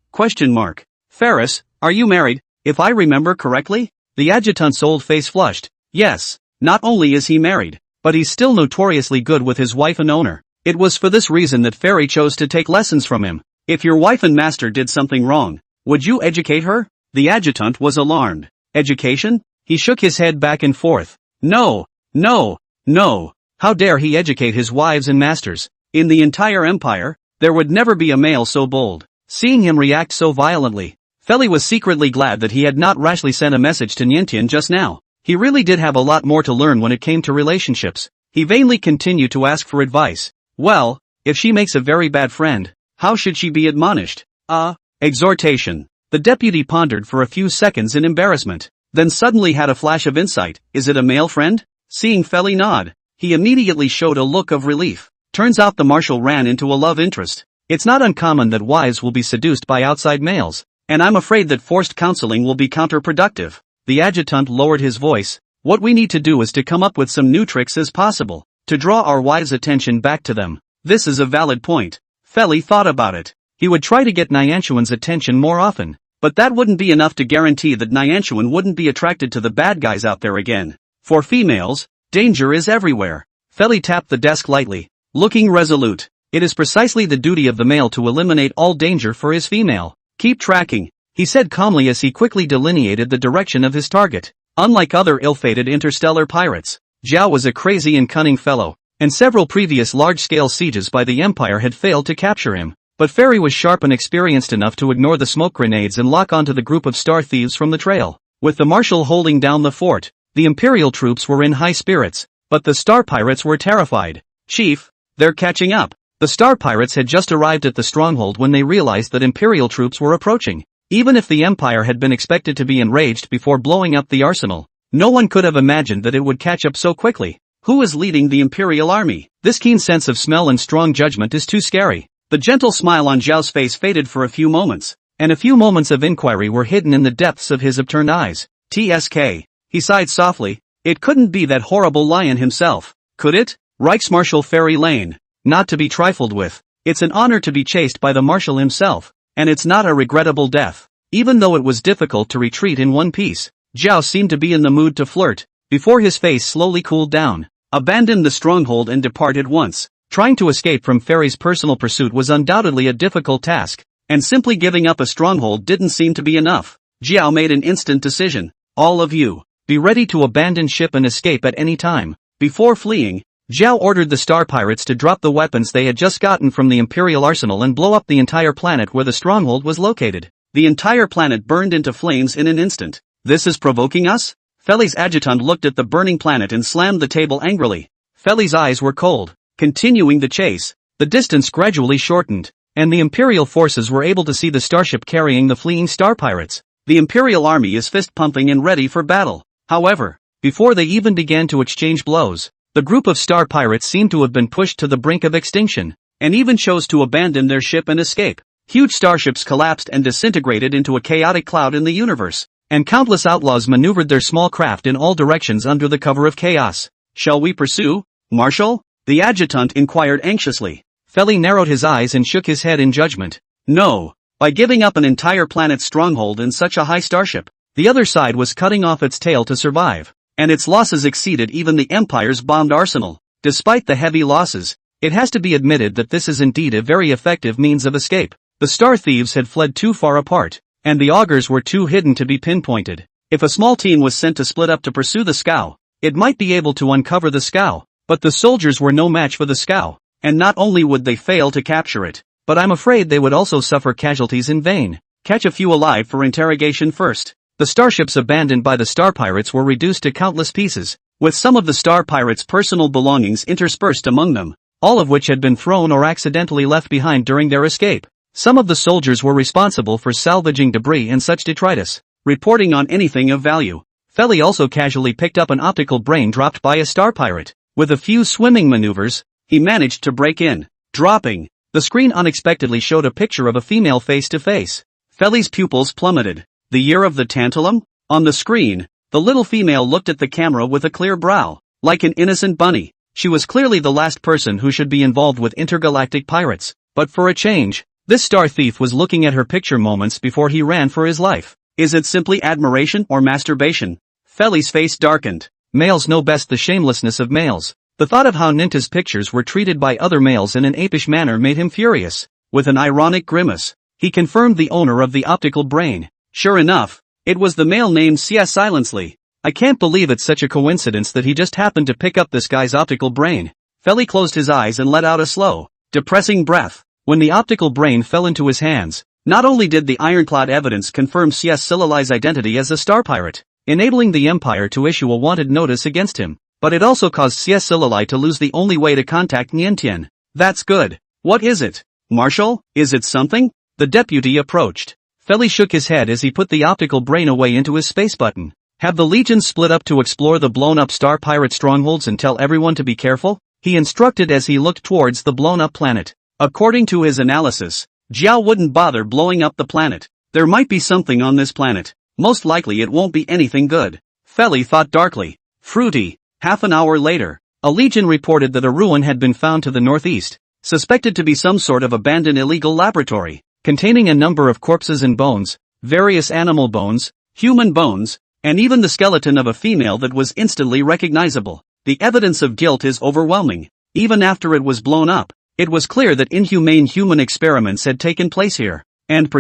Ferris, are you married, if I remember correctly? The adjutant's old face flushed. Yes, not only is he married, but he's still notoriously good with his wife and owner. It was for this reason that Feri chose to take lessons from him. If your wife and master did something wrong, would you educate her? The adjutant was alarmed. Education? He shook his head back and forth. No, no, no. How dare he educate his wives and masters? In the entire empire, there would never be a male so bold. Seeing him react so violently, Feli was secretly glad that he had not rashly sent a message to Nientian just now. He really did have a lot more to learn when it came to relationships. He vainly continued to ask for advice. Well, if she makes a very bad friend, how should she be admonished? Exhortation. The deputy pondered for a few seconds in embarrassment, then suddenly had a flash of insight. Is it a male friend? Seeing Feli nod, he immediately showed a look of relief. Turns out the marshal ran into a love interest. It's not uncommon that wives will be seduced by outside males, and I'm afraid that forced counseling will be counterproductive. The adjutant lowered his voice. What we need to do is to come up with some new tricks as possible, to draw our wives' attention back to them. This is a valid point. Feli thought about it. He would try to get Nianchuan's attention more often, but that wouldn't be enough to guarantee that Nianchuan wouldn't be attracted to the bad guys out there again. For females, danger is everywhere. Feli tapped the desk lightly, looking resolute. It is precisely the duty of the male to eliminate all danger for his female. Keep tracking, he said calmly as he quickly delineated the direction of his target. Unlike other ill-fated interstellar pirates, Zhao was a crazy and cunning fellow, and several previous large-scale sieges by the Empire had failed to capture him. But Feri was sharp and experienced enough to ignore the smoke grenades and lock onto the group of star thieves from the trail. With the marshal holding down the fort, the Imperial troops were in high spirits, but the star pirates were terrified. Chief, they're catching up. The star pirates had just arrived at the stronghold when they realized that Imperial troops were approaching. Even if the Empire had been expected to be enraged before blowing up the arsenal, no one could have imagined that it would catch up so quickly. Who is leading the Imperial army? This keen sense of smell and strong judgment is too scary. The gentle smile on Zhao's face faded for a few moments, and a few moments of inquiry were hidden in the depths of his upturned eyes. TSK. He sighed softly. It couldn't be that horrible lion himself, could it? Reichsmarshal Feri Lane. Not to be trifled with. It's an honor to be chased by the marshal himself, and it's not a regrettable death. Even though it was difficult to retreat in one piece, Zhao seemed to be in the mood to flirt, before his face slowly cooled down. Abandon the stronghold and depart at once. Trying to escape from Fairy's personal pursuit was undoubtedly a difficult task, and simply giving up a stronghold didn't seem to be enough. Jiao made an instant decision. All of you, be ready to abandon ship and escape at any time. Before fleeing, Jiao ordered the star pirates to drop the weapons they had just gotten from the Imperial arsenal and blow up the entire planet where the stronghold was located. The entire planet burned into flames in an instant. This is provoking us? Feli's adjutant looked at the burning planet and slammed the table angrily. Feli's eyes were cold. Continuing the chase, the distance gradually shortened, and the Imperial forces were able to see the starship carrying the fleeing star pirates. The Imperial army is fist-pumping and ready for battle. However, before they even began to exchange blows, the group of star pirates seemed to have been pushed to the brink of extinction, and even chose to abandon their ship and escape. Huge starships collapsed and disintegrated into a chaotic cloud in the universe, and countless outlaws maneuvered their small craft in all directions under the cover of chaos. Shall we pursue, Marshal? The adjutant inquired anxiously. Feli narrowed his eyes and shook his head in judgment. No. By giving up an entire planet's stronghold in such a high starship, the other side was cutting off its tail to survive, and its losses exceeded even the Empire's bombed arsenal. Despite the heavy losses, it has to be admitted that this is indeed a very effective means of escape. The star thieves had fled too far apart, and the augurs were too hidden to be pinpointed. If a small team was sent to split up to pursue the scow, it might be able to uncover the scow, but the soldiers were no match for the scow, and not only would they fail to capture it, but I'm afraid they would also suffer casualties in vain. Catch a few alive for interrogation first. The starships abandoned by the star pirates were reduced to countless pieces, with some of the star pirates' personal belongings interspersed among them, all of which had been thrown or accidentally left behind during their escape. Some of the soldiers were responsible for salvaging debris and such detritus, reporting on anything of value. Feli also casually picked up an optical brain dropped by a star pirate. With a few swimming maneuvers, he managed to break in. Dropping, the screen unexpectedly showed a picture of a female face to face. Feli's pupils plummeted. The year of the tantalum? On the screen, the little female looked at the camera with a clear brow, like an innocent bunny. She was clearly the last person who should be involved with intergalactic pirates, but for a change, this star thief was looking at her picture moments before he ran for his life. Is it simply admiration or masturbation? Feli's face darkened. Males know best the shamelessness of males. The thought of how Ninta's pictures were treated by other males in an apish manner made him furious. With an ironic grimace, he confirmed the owner of the optical brain. Sure enough, it was the male named C.S. Silently. I can't believe it's such a coincidence that he just happened to pick up this guy's optical brain. Feli closed his eyes and let out a slow, depressing breath. When the optical brain fell into his hands, not only did the ironclad evidence confirm C.S. Silali's identity as a star pirate, enabling the Empire to issue a wanted notice against him, but it also caused C.S. Silali to lose the only way to contact Niantian. That's good. What is it? Marshal, is it something? The deputy approached. Feli shook his head as he put the optical brain away into his space button. Have the legions split up to explore the blown-up star pirate strongholds and tell everyone to be careful? He instructed as he looked towards the blown-up planet. According to his analysis, Jiao wouldn't bother blowing up the planet. There might be something on this planet. Most likely it won't be anything good. Feli thought darkly. Fruity. Half an hour later, a legion reported that a ruin had been found to the northeast, suspected to be some sort of abandoned illegal laboratory, containing a number of corpses and bones, various animal bones, human bones, and even the skeleton of a female that was instantly recognizable. The evidence of guilt is overwhelming. Even after it was blown up, it was clear that inhumane human experiments had taken place here. And ***,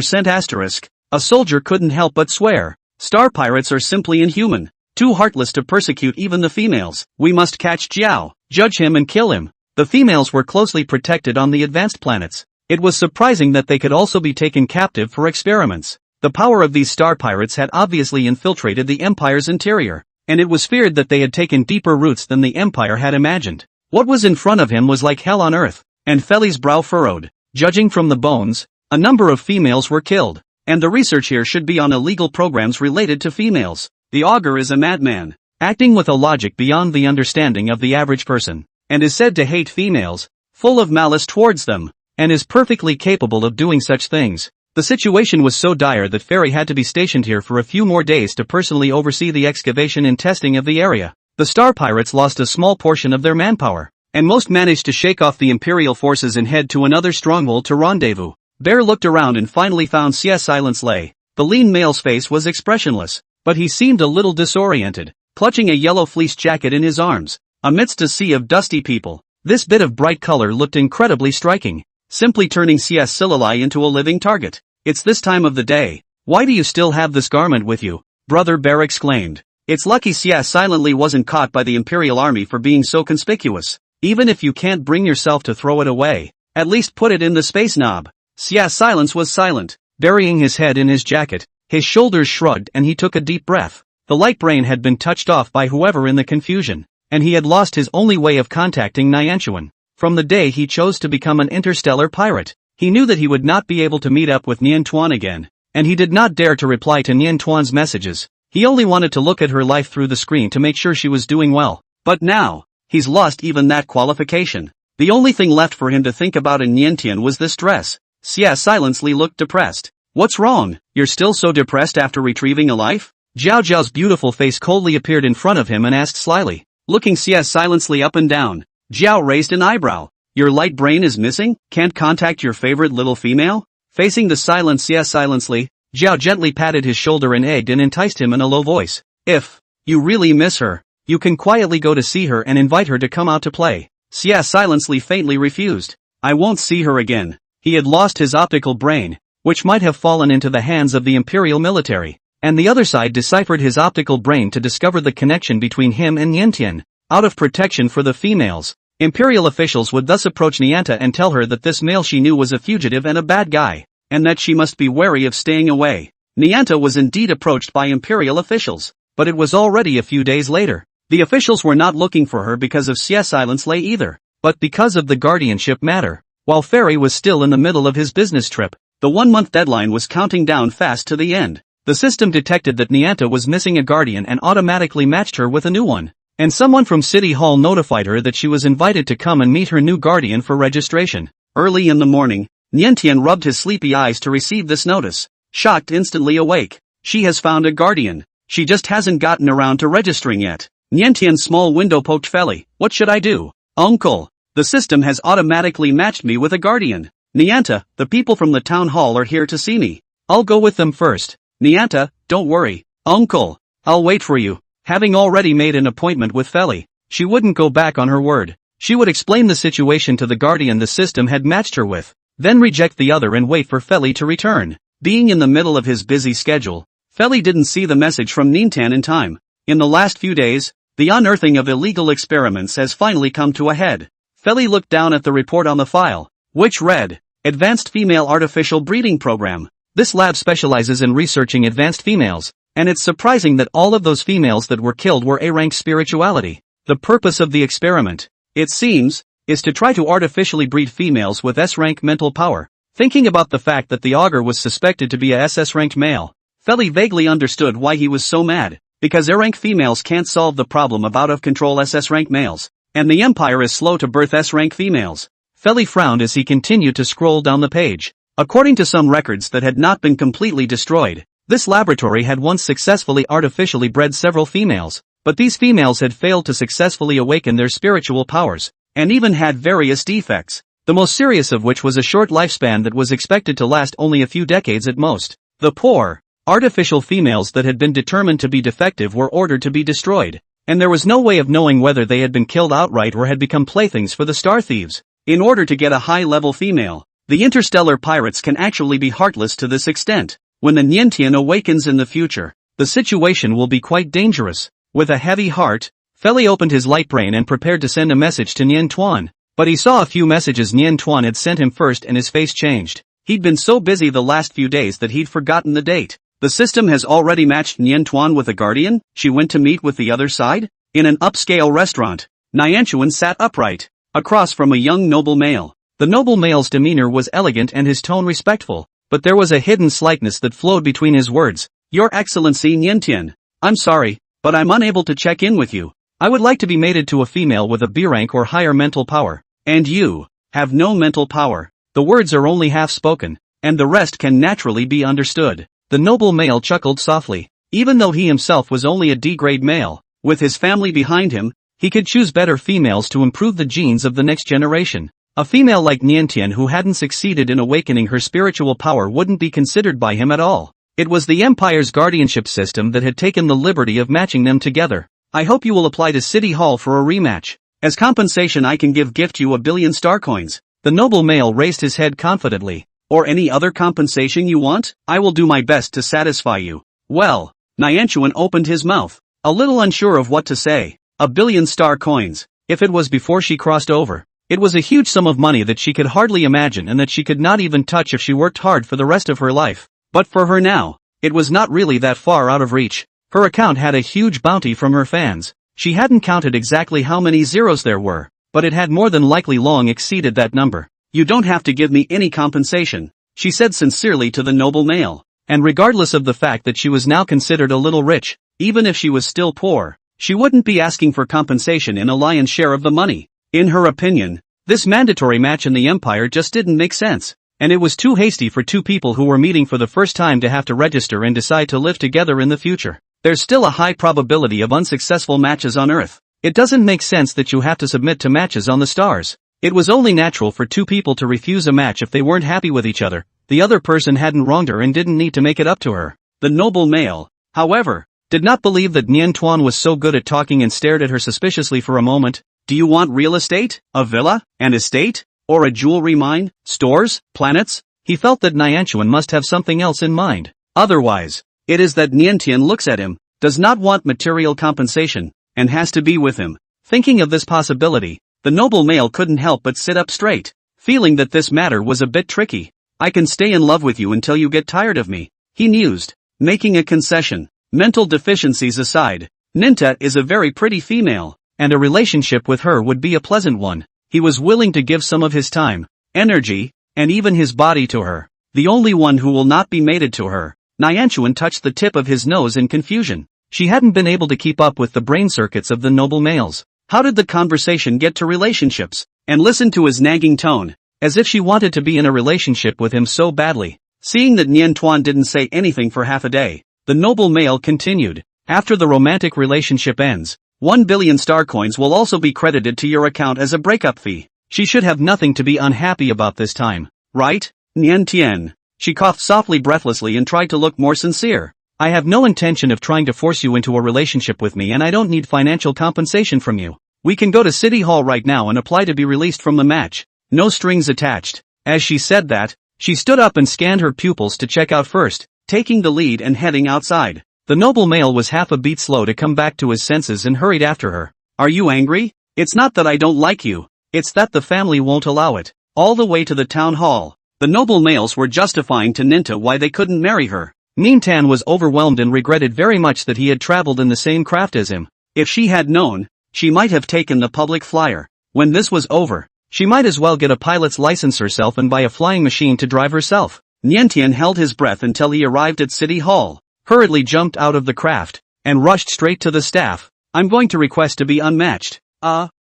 a soldier couldn't help but swear. Star pirates are simply inhuman, too heartless to persecute even the females. We must catch Jiao, judge him and kill him. The females were closely protected on the advanced planets. It was surprising that they could also be taken captive for experiments. The power of these star pirates had obviously infiltrated the Empire's interior, and it was feared that they had taken deeper roots than the Empire had imagined. What was in front of him was like hell on earth, and Feli's brow furrowed. Judging from the bones, a number of females were killed, and the research here should be on illegal programs related to females. The Augur is a madman, acting with a logic beyond the understanding of the average person, and is said to hate females, full of malice towards them, and is perfectly capable of doing such things. The situation was so dire that Fairy had to be stationed here for a few more days to personally oversee the excavation and testing of the area. The star pirates lost a small portion of their manpower, and most managed to shake off the Imperial forces and head to another stronghold to rendezvous. Bear looked around and finally found C.S. Silently. The lean male's face was expressionless, but he seemed a little disoriented, clutching a yellow fleece jacket in his arms. Amidst a sea of dusty people, this bit of bright color looked incredibly striking, simply turning CS Silali into a living target. It's this time of the day. Why do you still have this garment with you? Brother Bear exclaimed. It's lucky CS silently wasn't caught by the Imperial Army for being so conspicuous. Even if you can't bring yourself to throw it away, at least put it in the space knob. CS Silence was silent, burying his head in his jacket. His shoulders shrugged and he took a deep breath. The light brain had been touched off by whoever in the confusion, and he had lost his only way of contacting Nianchuan. From the day he chose to become an interstellar pirate, he knew that he would not be able to meet up with Niantuan again, and he did not dare to reply to Niantuan's messages. He only wanted to look at her life through the screen to make sure she was doing well. But now, he's lost even that qualification. The only thing left for him to think about in Niantian was this dress. CS silently looked depressed. What's wrong? You're still so depressed after retrieving a life? Zhao Zhao's beautiful face coldly appeared in front of him and asked slyly. Looking CS silently up and down, Zhao raised an eyebrow. Your light brain is missing? Can't contact your favorite little female? Facing the silent CS silently, Zhao gently patted his shoulder and egged and enticed him in a low voice. If you really miss her, you can quietly go to see her and invite her to come out to play. CS silently faintly refused. I won't see her again. He had lost his optical brain, which might have fallen into the hands of the Imperial military, and the other side deciphered his optical brain to discover the connection between him and Niantian. Out of protection for the females, Imperial officials would thus approach Nianta and tell her that this male she knew was a fugitive and a bad guy, and that she must be wary of staying away. Nianta was indeed approached by Imperial officials, but it was already a few days later. The officials were not looking for her because of CS Silence Lay either, but because of the guardianship matter. While Fairy was still in the middle of his business trip, the 1-month deadline was counting down fast to the end. The system detected that Nianta was missing a guardian and automatically matched her with a new one. And someone from City Hall notified her that she was invited to come and meet her new guardian for registration. Early in the morning, Niantian rubbed his sleepy eyes to receive this notice. Shocked, instantly awake. She has found a guardian. She just hasn't gotten around to registering yet. Niantian's small window poked Feli. What should I do? Uncle, the system has automatically matched me with a guardian. Nianta, the people from the town hall are here to see me. I'll go with them first. Nianta, don't worry. Uncle, I'll wait for you. Having already made an appointment with Feli, she wouldn't go back on her word. She would explain the situation to the guardian the system had matched her with, then reject the other and wait for Feli to return. Being in the middle of his busy schedule, Feli didn't see the message from Nintan in time. In the last few days, the unearthing of illegal experiments has finally come to a head. Feli looked down at the report on the file, which read, Advanced Female Artificial Breeding Program. This lab specializes in researching advanced females, and it's surprising that all of those females that were killed were A-rank spirituality. The purpose of the experiment, it seems, is to try to artificially breed females with S-rank mental power. Thinking about the fact that the Augur was suspected to be a SS-ranked male, Feli vaguely understood why he was so mad. Because A-rank females can't solve the problem of out-of-control SS-rank males, and the Empire is slow to birth S-rank females. Feli frowned as he continued to scroll down the page. According to some records that had not been completely destroyed, this laboratory had once successfully artificially bred several females, but these females had failed to successfully awaken their spiritual powers, and even had various defects, the most serious of which was a short lifespan that was expected to last only a few decades at most. The poor, artificial females that had been determined to be defective were ordered to be destroyed, and there was no way of knowing whether they had been killed outright or had become playthings for the star thieves. In order to get a high-level female, the interstellar pirates can actually be heartless to this extent. When the Niantian awakens in the future, the situation will be quite dangerous. With a heavy heart, Feli opened his light brain and prepared to send a message to Niantuan, but he saw a few messages Niantuan had sent him first and his face changed. He'd been so busy the last few days that he'd forgotten the date. The system has already matched Niantuan with a guardian. She went to meet with the other side? In an upscale restaurant, Nianchuan sat upright, across from a young noble male. The noble male's demeanor was elegant and his tone respectful, but there was a hidden slightness that flowed between his words. Your Excellency Niantian, I'm sorry, but I'm unable to check in with you. I would like to be mated to a female with a B rank or higher mental power. And you have no mental power. The words are only half spoken, and the rest can naturally be understood. The noble male chuckled softly. Even though he himself was only a D-grade male, with his family behind him, he could choose better females to improve the genes of the next generation. A female like Niantian who hadn't succeeded in awakening her spiritual power wouldn't be considered by him at all. It was the Empire's guardianship system that had taken the liberty of matching them together. I hope you will apply to City Hall for a rematch. As compensation I can gift you 1,000,000,000 star coins. The noble male raised his head confidently. Or any other compensation you want? I will do my best to satisfy you. Well, Nyanchuan opened his mouth, a little unsure of what to say. 1,000,000,000 star coins. If it was before she crossed over, it was a huge sum of money that she could hardly imagine and that she could not even touch if she worked hard for the rest of her life. But for her now, it was not really that far out of reach. Her account had a huge bounty from her fans. She hadn't counted exactly how many zeros there were, but it had more than likely long exceeded that number. You don't have to give me any compensation, she said sincerely to the noble male. And regardless of the fact that she was now considered a little rich, even if she was still poor, she wouldn't be asking for compensation in a lion's share of the money. In her opinion, this mandatory match in the Empire just didn't make sense, and it was too hasty for two people who were meeting for the first time to have to register and decide to live together in the future. There's still a high probability of unsuccessful matches on Earth. It doesn't make sense that you have to submit to matches on the stars. It was only natural for two people to refuse a match if they weren't happy with each other. The other person hadn't wronged her and didn't need to make it up to her. The noble male, however, did not believe that Nian Tuan was so good at talking and stared at her suspiciously for a moment. Do you want real estate, a villa, an estate, or a jewelry mine, stores, planets? He felt that Nyanchuan must have something else in mind. Otherwise, it is that Niantian looks at him, does not want material compensation, and has to be with him. Thinking of this possibility, the noble male couldn't help but sit up straight, feeling that this matter was a bit tricky. I can stay in love with you until you get tired of me, he mused, making a concession. Mental deficiencies aside, Ninta is a very pretty female, and a relationship with her would be a pleasant one. He was willing to give some of his time, energy, and even his body to her. The only one who will not be mated to her. Nyanchuan touched the tip of his nose in confusion. She hadn't been able to keep up with the brain circuits of the noble males. How did the conversation get to relationships? And listen to his nagging tone, as if she wanted to be in a relationship with him so badly. Seeing that Nian Tuan didn't say anything for half a day, the noble male continued. After the romantic relationship ends, 1,000,000,000 star coins will also be credited to your account as a breakup fee. She should have nothing to be unhappy about this time, right? Nian Tian. She coughed softly breathlessly and tried to look more sincere. I have no intention of trying to force you into a relationship with me and I don't need financial compensation from you. We can go to City Hall right now and apply to be released from the match. No strings attached. As she said that, she stood up and scanned her pupils to check out first, taking the lead and heading outside. The noble male was half a beat slow to come back to his senses and hurried after her. Are you angry? It's not that I don't like you. It's that the family won't allow it. All the way to the town hall, the noble males were justifying to Ninta why they couldn't marry her. Nintan was overwhelmed and regretted very much that he had traveled in the same craft as him. If she had known, she might have taken the public flyer. When this was over, she might as well get a pilot's license herself and buy a flying machine to drive herself. Niantian held his breath until he arrived at City Hall, hurriedly jumped out of the craft, and rushed straight to the staff. I'm going to request to be unmatched.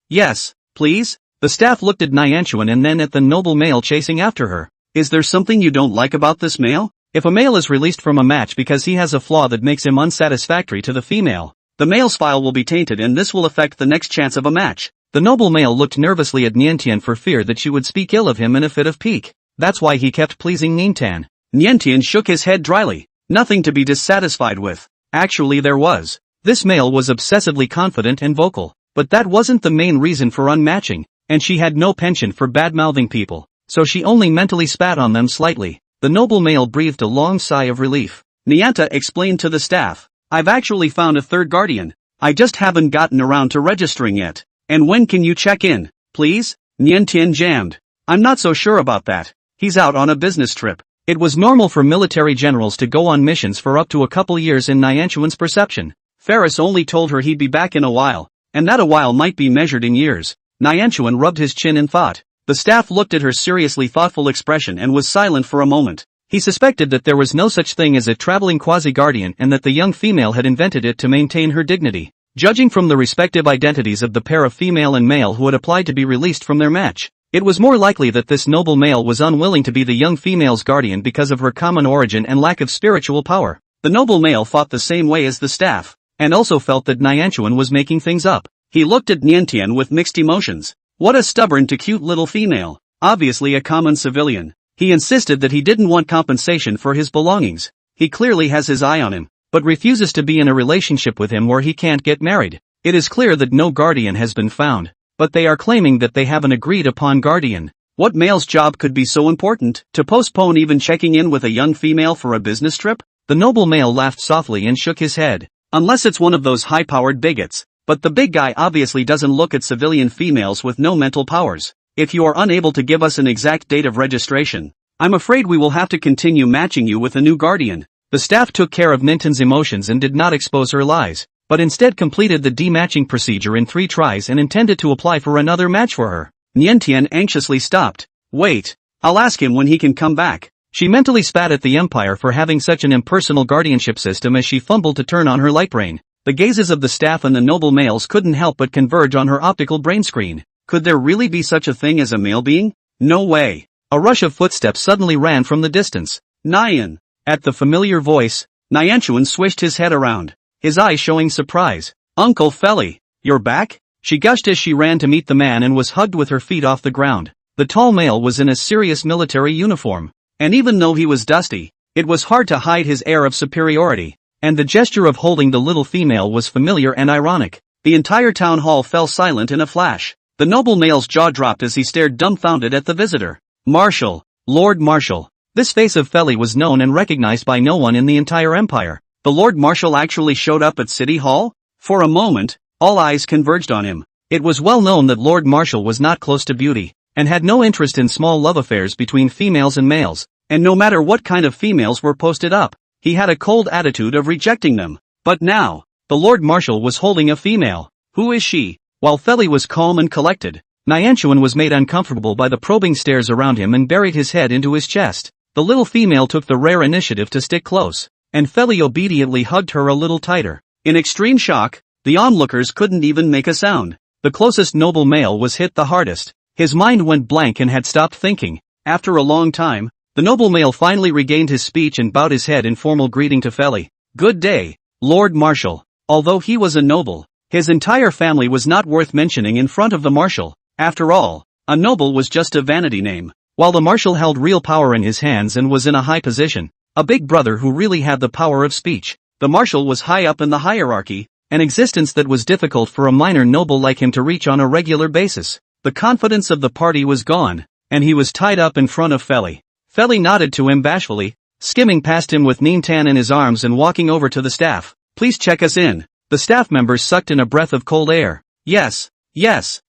Yes, please? The staff looked at Nyanchuan and then at the noble male chasing after her. Is there something you don't like about this male? If a male is released from a match because he has a flaw that makes him unsatisfactory to the female, the male's file will be tainted and this will affect the next chance of a match. The noble male looked nervously at Niantian for fear that she would speak ill of him in a fit of pique. That's why he kept pleasing Nintan. Niantian shook his head dryly. Nothing to be dissatisfied with. Actually there was. This male was obsessively confident and vocal, but that wasn't the main reason for unmatching, and she had no penchant for bad-mouthing people, so she only mentally spat on them slightly. The noble male breathed a long sigh of relief. Nyanta explained to the staff, I've actually found a third guardian. I just haven't gotten around to registering yet. And when can you check in, please? Niantian jammed. I'm not so sure about that. He's out on a business trip. It was normal for military generals to go on missions for up to a couple years in Nyanchuan's perception. Ferris only told her he'd be back in a while, and that a while might be measured in years. Nyanchuan rubbed his chin in thought. The staff looked at her seriously thoughtful expression and was silent for a moment. He suspected that there was no such thing as a traveling quasi-guardian and that the young female had invented it to maintain her dignity. Judging from the respective identities of the pair of female and male who had applied to be released from their match, it was more likely that this noble male was unwilling to be the young female's guardian because of her common origin and lack of spiritual power. The noble male thought the same way as the staff, and also felt that Nyanchuan was making things up. He looked at Niantian with mixed emotions. What a stubborn to cute little female, obviously a common civilian. He insisted that he didn't want compensation for his belongings. He clearly has his eye on him, but refuses to be in a relationship with him where he can't get married. It is clear that no guardian has been found, but they are claiming that they have an agreed-upon guardian. What male's job could be so important, to postpone even checking in with a young female for a business trip? The noble male laughed softly and shook his head. Unless it's one of those high-powered bigots. But the big guy obviously doesn't look at civilian females with no mental powers. If you are unable to give us an exact date of registration, I'm afraid we will have to continue matching you with a new guardian. The staff took care of Ninten's emotions and did not expose her lies, but instead completed the dematching procedure in 3 tries and intended to apply for another match for her. Niantian anxiously stopped. Wait, I'll ask him when he can come back. She mentally spat at the Empire for having such an impersonal guardianship system as she fumbled to turn on her light brain. The gazes of the staff and the noble males couldn't help but converge on her optical brain screen. Could there really be such a thing as a male being? No way. A rush of footsteps suddenly ran from the distance. Nian. At the familiar voice, Nianchuan swished his head around, his eyes showing surprise. Uncle Feli, you're back? She gushed as she ran to meet the man and was hugged with her feet off the ground. The tall male was in a serious military uniform, and even though he was dusty, it was hard to hide his air of superiority, and the gesture of holding the little female was familiar and ironic. The entire town hall fell silent in a flash. The noble male's jaw dropped as he stared dumbfounded at the visitor. Marshal, Lord Marshal. This face of Feli was known and recognized by no one in the entire empire. The Lord Marshal actually showed up at City Hall? For a moment, all eyes converged on him. It was well known that Lord Marshal was not close to beauty, and had no interest in small love affairs between females and males, and no matter what kind of females were posted up, he had a cold attitude of rejecting them. But now, the Lord Marshal was holding a female. Who is she? While Feli was calm and collected, Nianchuan was made uncomfortable by the probing stares around him and buried his head into his chest. The little female took the rare initiative to stick close, and Feli obediently hugged her a little tighter. In extreme shock, the onlookers couldn't even make a sound. The closest noble male was hit the hardest. His mind went blank and had stopped thinking. After a long time, the noble male finally regained his speech and bowed his head in formal greeting to Feli. Good day, Lord Marshal. Although he was a noble, his entire family was not worth mentioning in front of the Marshal. After all, a noble was just a vanity name. While the Marshal held real power in his hands and was in a high position, a big brother who really had the power of speech, the Marshal was high up in the hierarchy, an existence that was difficult for a minor noble like him to reach on a regular basis. The confidence of the party was gone, and he was tied up in front of Feli. Feli nodded to him bashfully, skimming past him with Nintan in his arms and walking over to the staff. Please check us in. The staff members sucked in a breath of cold air. Yes,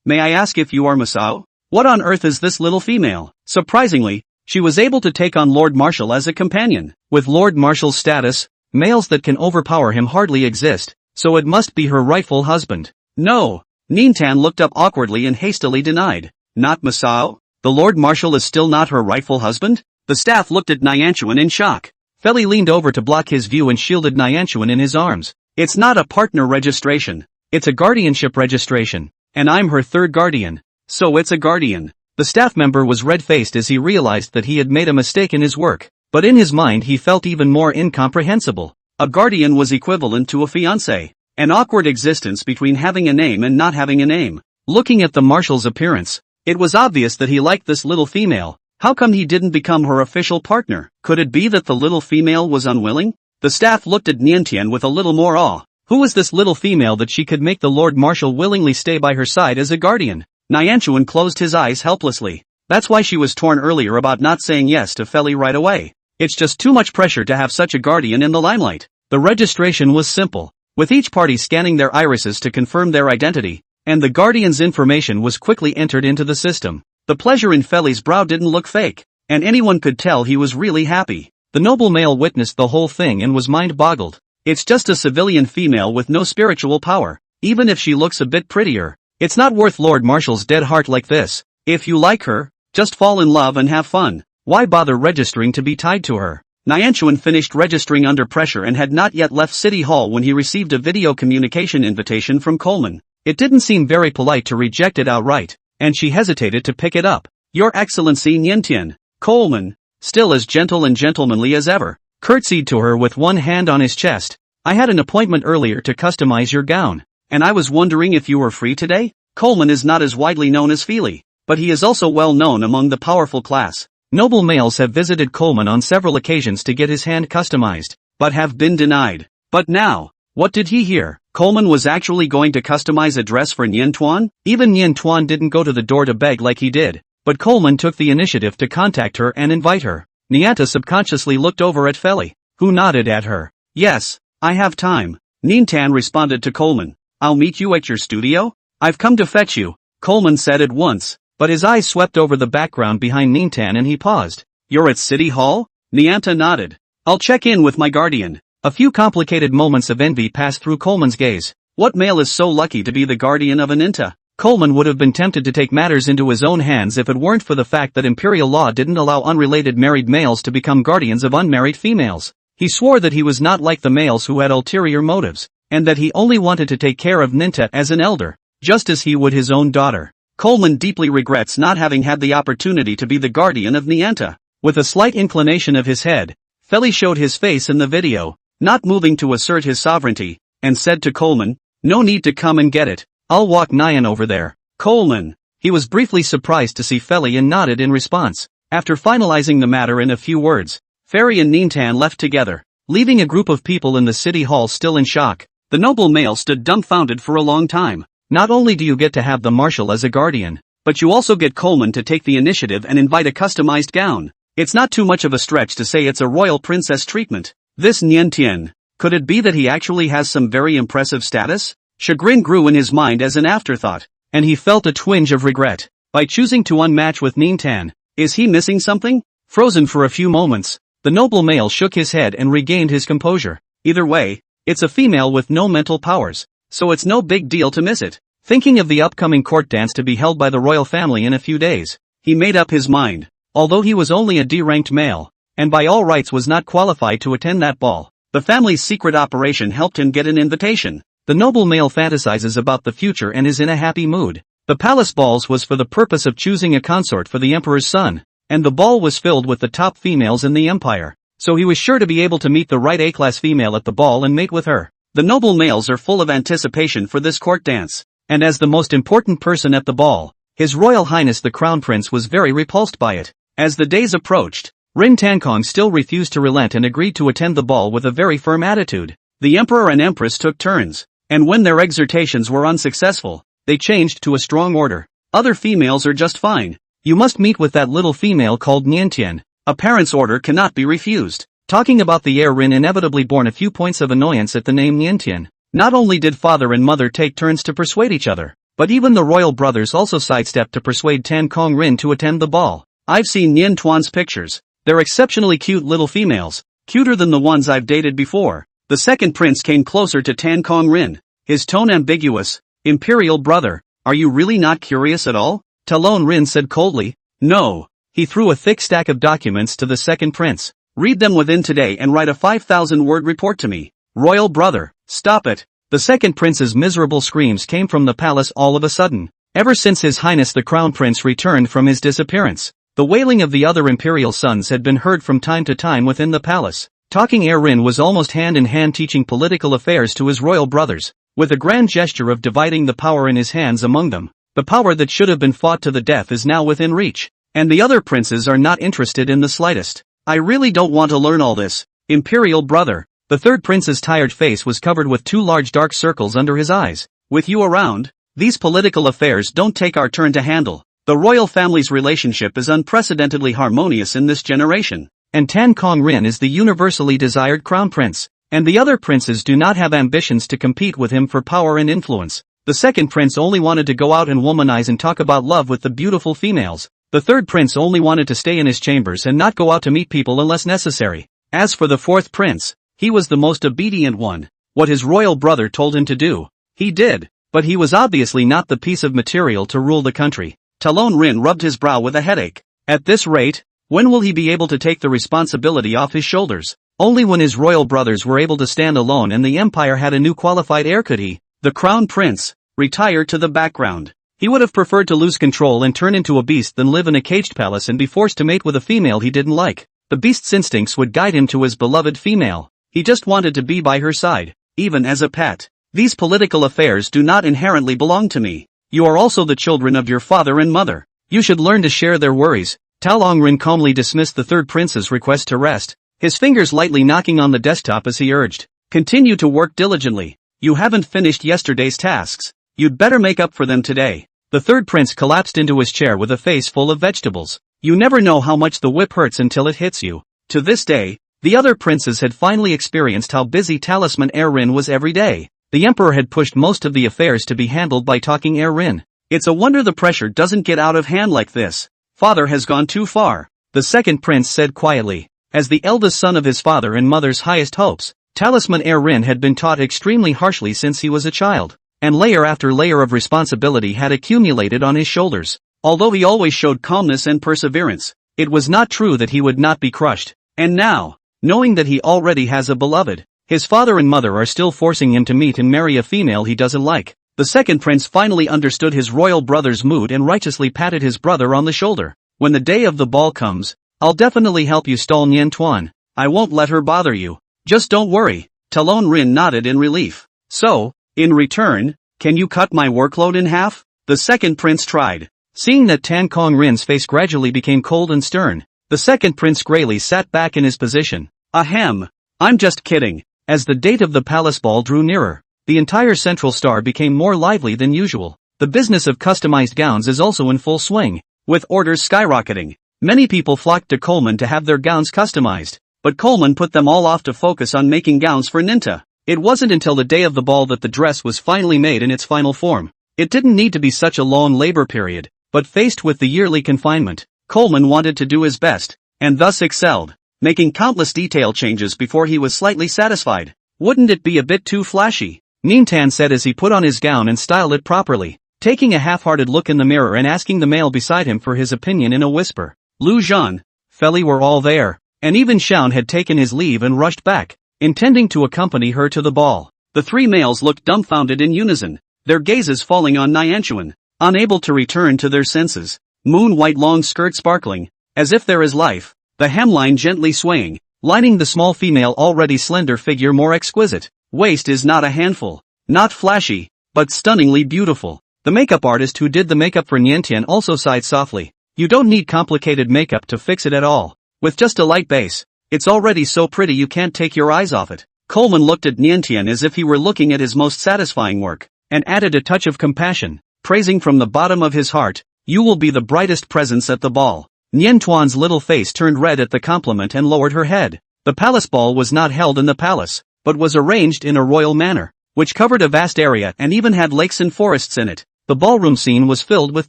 may I ask if you are Masao? What on earth is this little female? Surprisingly, she was able to take on Lord Marshal as a companion. With Lord Marshal's status, males that can overpower him hardly exist, so it must be her rightful husband. No. Nintan looked up awkwardly and hastily denied. Not Masao? The Lord Marshal is still not her rightful husband? The staff looked at Nianchuan in shock. Feli leaned over to block his view and shielded Nianchuan in his arms. It's not a partner registration. It's a guardianship registration. And I'm her third guardian. So it's a guardian. The staff member was red-faced as he realized that he had made a mistake in his work, but in his mind he felt even more incomprehensible. A guardian was equivalent to a fiancé. An awkward existence between having a name and not having a name. Looking at the Marshal's appearance, it was obvious that he liked this little female. How come he didn't become her official partner? Could it be that the little female was unwilling? The staff looked at Niantian with a little more awe. Who was this little female that she could make the Lord Marshal willingly stay by her side as a guardian? Nianchuan closed his eyes helplessly. That's why she was torn earlier about not saying yes to Feli right away. It's just too much pressure to have such a guardian in the limelight. The registration was simple, with each party scanning their irises to confirm their identity, and the guardian's information was quickly entered into the system. The pleasure in Feli's brow didn't look fake, and anyone could tell he was really happy. The noble male witnessed the whole thing and was mind-boggled. It's just a civilian female with no spiritual power. Even if she looks a bit prettier, it's not worth Lord Marshal's dead heart like this. If you like her, just fall in love and have fun. Why bother registering to be tied to her? Nianchuan finished registering under pressure and had not yet left City Hall when he received a video communication invitation from Coleman. It didn't seem very polite to reject it outright, and she hesitated to pick it up. Your Excellency Niantian. Coleman, still as gentle and gentlemanly as ever, curtsied to her with one hand on his chest. I had an appointment earlier to customize your gown, and I was wondering if you were free today? Coleman is not as widely known as Feli, but he is also well known among the powerful class. Noble males have visited Coleman on several occasions to get his hand customized, but have been denied. But now, what did he hear? Coleman was actually going to customize a dress for Nien Tuan? Even Nien Tuan didn't go to the door to beg like he did, but Coleman took the initiative to contact her and invite her. Nyanta subconsciously looked over at Feli, who nodded at her. Yes, I have time. Nien Tan responded to Coleman. I'll meet you at your studio? I've come to fetch you, Coleman said at once, but his eyes swept over the background behind Nien Tan and he paused. You're at City Hall? Nyanta nodded. I'll check in with my guardian. A few complicated moments of envy passed through Coleman's gaze. What male is so lucky to be the guardian of an Inta? Coleman would have been tempted to take matters into his own hands if it weren't for the fact that imperial law didn't allow unrelated married males to become guardians of unmarried females. He swore that he was not like the males who had ulterior motives, and that he only wanted to take care of Ninta as an elder, just as he would his own daughter. Coleman deeply regrets not having had the opportunity to be the guardian of Nyanta. With a slight inclination of his head, Feli showed his face in the video, not moving to assert his sovereignty, and said to Coleman, no need to come and get it, I'll walk Nyan over there. Coleman. He was briefly surprised to see Feli and nodded in response. After finalizing the matter in a few words, Feri and Nintan left together, leaving a group of people in the city hall still in shock. The noble male stood dumbfounded for a long time. Not only do you get to have the marshal as a guardian, but you also get Coleman to take the initiative and invite a customized gown. It's not too much of a stretch to say it's a royal princess treatment. This Nien Tien, could it be that he actually has some very impressive status? Chagrin grew in his mind as an afterthought, and he felt a twinge of regret. By choosing to unmatch with Nintan, is he missing something? Frozen for a few moments, the noble male shook his head and regained his composure. Either way, it's a female with no mental powers, so it's no big deal to miss it. Thinking of the upcoming court dance to be held by the royal family in a few days, he made up his mind. Although he was only a D-ranked male, and by all rights was not qualified to attend that ball, the family's secret operation helped him get an invitation. The noble male fantasizes about the future and is in a happy mood. The palace balls was for the purpose of choosing a consort for the emperor's son, and the ball was filled with the top females in the empire, so he was sure to be able to meet the right A-class female at the ball and mate with her. The noble males are full of anticipation for this court dance, and as the most important person at the ball, His Royal Highness the Crown Prince was very repulsed by it. As the days approached, Rin Tankong still refused to relent and agreed to attend the ball with a very firm attitude. The Emperor and Empress took turns, and when their exhortations were unsuccessful, they changed to a strong order. Other females are just fine. You must meet with that little female called Niantian. A parent's order cannot be refused. Talking about the heir Rin inevitably borne a few points of annoyance at the name Niantian. Not only did father and mother take turns to persuade each other, but even the royal brothers also sidestepped to persuade Tan Kong Rin to attend the ball. I've seen Nien Tuan's pictures. They're exceptionally cute little females, cuter than the ones I've dated before. The second prince came closer to Tan Kong Rin, his tone ambiguous. Imperial brother, are you really not curious at all? Talon Rin said coldly. No. He threw a thick stack of documents to the second prince. Read them within today and write a 5,000-word report to me. Royal brother, stop it. The second prince's miserable screams came from the palace all of a sudden. Ever since His Highness the Crown Prince returned from his disappearance, the wailing of the other imperial sons had been heard from time to time within the palace. Talking heir Rin was almost hand-in-hand teaching political affairs to his royal brothers, with a grand gesture of dividing the power in his hands among them. The power that should have been fought to the death is now within reach, and the other princes are not interested in the slightest. I really don't want to learn all this, Imperial brother. The third prince's tired face was covered with two large dark circles under his eyes. With you around, these political affairs don't take our turn to handle. The royal family's relationship is unprecedentedly harmonious in this generation, and Tan Kong Rin is the universally desired crown prince, and the other princes do not have ambitions to compete with him for power and influence. The second prince only wanted to go out and womanize and talk about love with the beautiful females. The third prince only wanted to stay in his chambers and not go out to meet people unless necessary. As for the fourth prince, he was the most obedient one. What his royal brother told him to do, he did, but he was obviously not the piece of material to rule the country. Talon Rin rubbed his brow with a headache. At this rate, when will he be able to take the responsibility off his shoulders? Only when his royal brothers were able to stand alone and the empire had a new qualified heir could he, the crown prince, retire to the background. He would have preferred to lose control and turn into a beast than live in a caged palace and be forced to mate with a female he didn't like. The beast's instincts would guide him to his beloved female. He just wanted to be by her side, even as a pet. These political affairs do not inherently belong to me. You are also the children of your father and mother. You should learn to share their worries. Talon Rin calmly dismissed the third prince's request to rest, his fingers lightly knocking on the desktop as he urged, continue to work diligently. You haven't finished yesterday's tasks. You'd better make up for them today. The third prince collapsed into his chair with a face full of vegetables. You never know how much the whip hurts until it hits you. To this day, the other princes had finally experienced how busy Talisman Rin was every day. The emperor had pushed most of the affairs to be handled by talking Rin. It's a wonder the pressure doesn't get out of hand like this. Father has gone too far, the second prince said quietly. As the eldest son of his father and mother's highest hopes, Talisman Rin had been taught extremely harshly since he was a child, and layer after layer of responsibility had accumulated on his shoulders. Although he always showed calmness and perseverance, it was not true that he would not be crushed. And now, knowing that he already has a beloved, his father and mother are still forcing him to meet and marry a female he doesn't like. The second prince finally understood his royal brother's mood and righteously patted his brother on the shoulder. When the day of the ball comes, I'll definitely help you stall Nian Tuan. I won't let her bother you. Just don't worry. Talon Rin nodded in relief. So, in return, can you cut my workload in half? The second prince tried. Seeing that Tan Kong Rin's face gradually became cold and stern, the second prince grayly sat back in his position. Ahem. I'm just kidding. As the date of the palace ball drew nearer, the entire Central Star became more lively than usual. The business of customized gowns is also in full swing, with orders skyrocketing. Many people flocked to Coleman to have their gowns customized, but Coleman put them all off to focus on making gowns for Ninta. It wasn't until the day of the ball that the dress was finally made in its final form. It didn't need to be such a long labor period, but faced with the yearly confinement, Coleman wanted to do his best, and thus excelled, making countless detail changes before he was slightly satisfied. Wouldn't it be a bit too flashy? Nintan said as he put on his gown and styled it properly, taking a half-hearted look in the mirror and asking the male beside him for his opinion in a whisper. Lu Zhan, Feli were all there, and even Xian had taken his leave and rushed back, intending to accompany her to the ball. The three males looked dumbfounded in unison, their gazes falling on Nianchuan, unable to return to their senses. Moon-white long skirt sparkling, as if there is life, the hemline gently swaying, lining the small female already slender figure more exquisite. Waist is not a handful, not flashy, but stunningly beautiful. The makeup artist who did the makeup for Niantian also sighed softly. You don't need complicated makeup to fix it at all. With just a light base, it's already so pretty you can't take your eyes off it. Coleman looked at Niantian as if he were looking at his most satisfying work, and added a touch of compassion, praising from the bottom of his heart, you will be the brightest presence at the ball. Nian Tuan's little face turned red at the compliment and lowered her head. The palace ball was not held in the palace, but was arranged in a royal manner, which covered a vast area and even had lakes and forests in it. The ballroom scene was filled with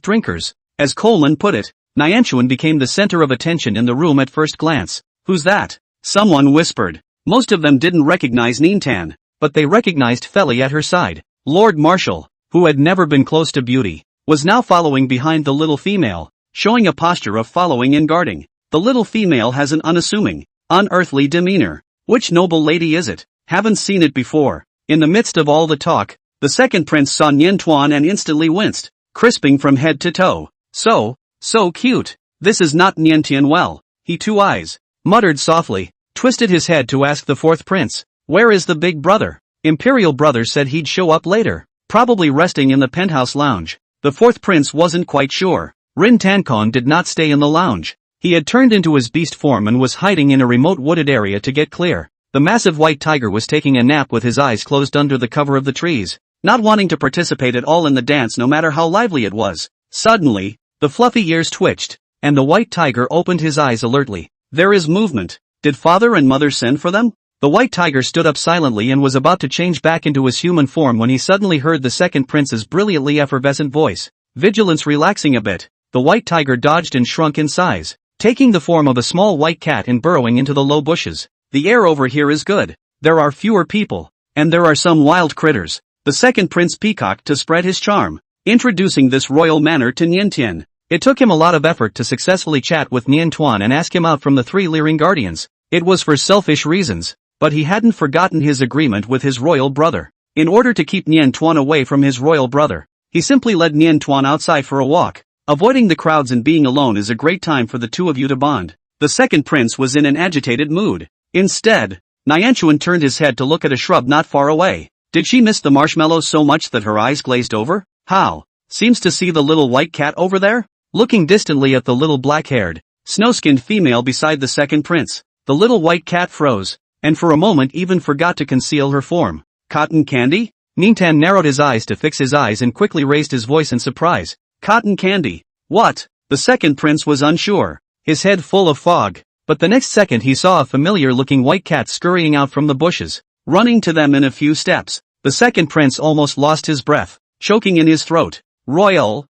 drinkers. As Coleman put it, Nianchuan became the center of attention in the room at first glance. Who's that? Someone whispered. Most of them didn't recognize Nintan, but they recognized Feli at her side. Lord Marshal, who had never been close to beauty, was now following behind the little female, showing a posture of following and guarding. The little female has an unassuming, unearthly demeanor. Which noble lady is it? Haven't seen it before. In the midst of all the talk, the second prince saw Nian Tuan and instantly winced, crisping from head to toe. So cute. This is not Niantian well. He two eyes, muttered softly, twisted his head to ask the fourth prince, where is the big brother? Imperial brother said he'd show up later, probably resting in the penthouse lounge. The fourth prince wasn't quite sure. Rin Tankong did not stay in the lounge. He had turned into his beast form and was hiding in a remote wooded area to get clear. The massive white tiger was taking a nap with his eyes closed under the cover of the trees, not wanting to participate at all in the dance no matter how lively it was. Suddenly, the fluffy ears twitched, and the white tiger opened his eyes alertly. There is movement. Did father and mother send for them? The white tiger stood up silently and was about to change back into his human form when he suddenly heard the second prince's brilliantly effervescent voice. Vigilance relaxing a bit, the white tiger dodged and shrunk in size, taking the form of a small white cat and burrowing into the low bushes. The air over here is good. There are fewer people, and there are some wild critters. The second prince peacocked to spread his charm, introducing this royal manner to Niantian. It took him a lot of effort to successfully chat with Nian Tuan and ask him out from the three leering guardians. It was for selfish reasons, but he hadn't forgotten his agreement with his royal brother. In order to keep Nian Tuan away from his royal brother, he simply led Nian Tuan outside for a walk. Avoiding the crowds and being alone is a great time for the two of you to bond. The second prince was in an agitated mood. Instead, Nianchuan turned his head to look at a shrub not far away. Did she miss the marshmallows so much that her eyes glazed over? How? Seems to see the little white cat over there? Looking distantly at the little black-haired, snow-skinned female beside the second prince, the little white cat froze, and for a moment even forgot to conceal her form. Cotton candy? Nintan narrowed his eyes to fix his eyes and quickly raised his voice in surprise. Cotton candy. What? The second prince was unsure, his head full of fog. But the next second he saw a familiar-looking white cat scurrying out from the bushes, running to them in a few steps. The second prince almost lost his breath, choking in his throat. Royal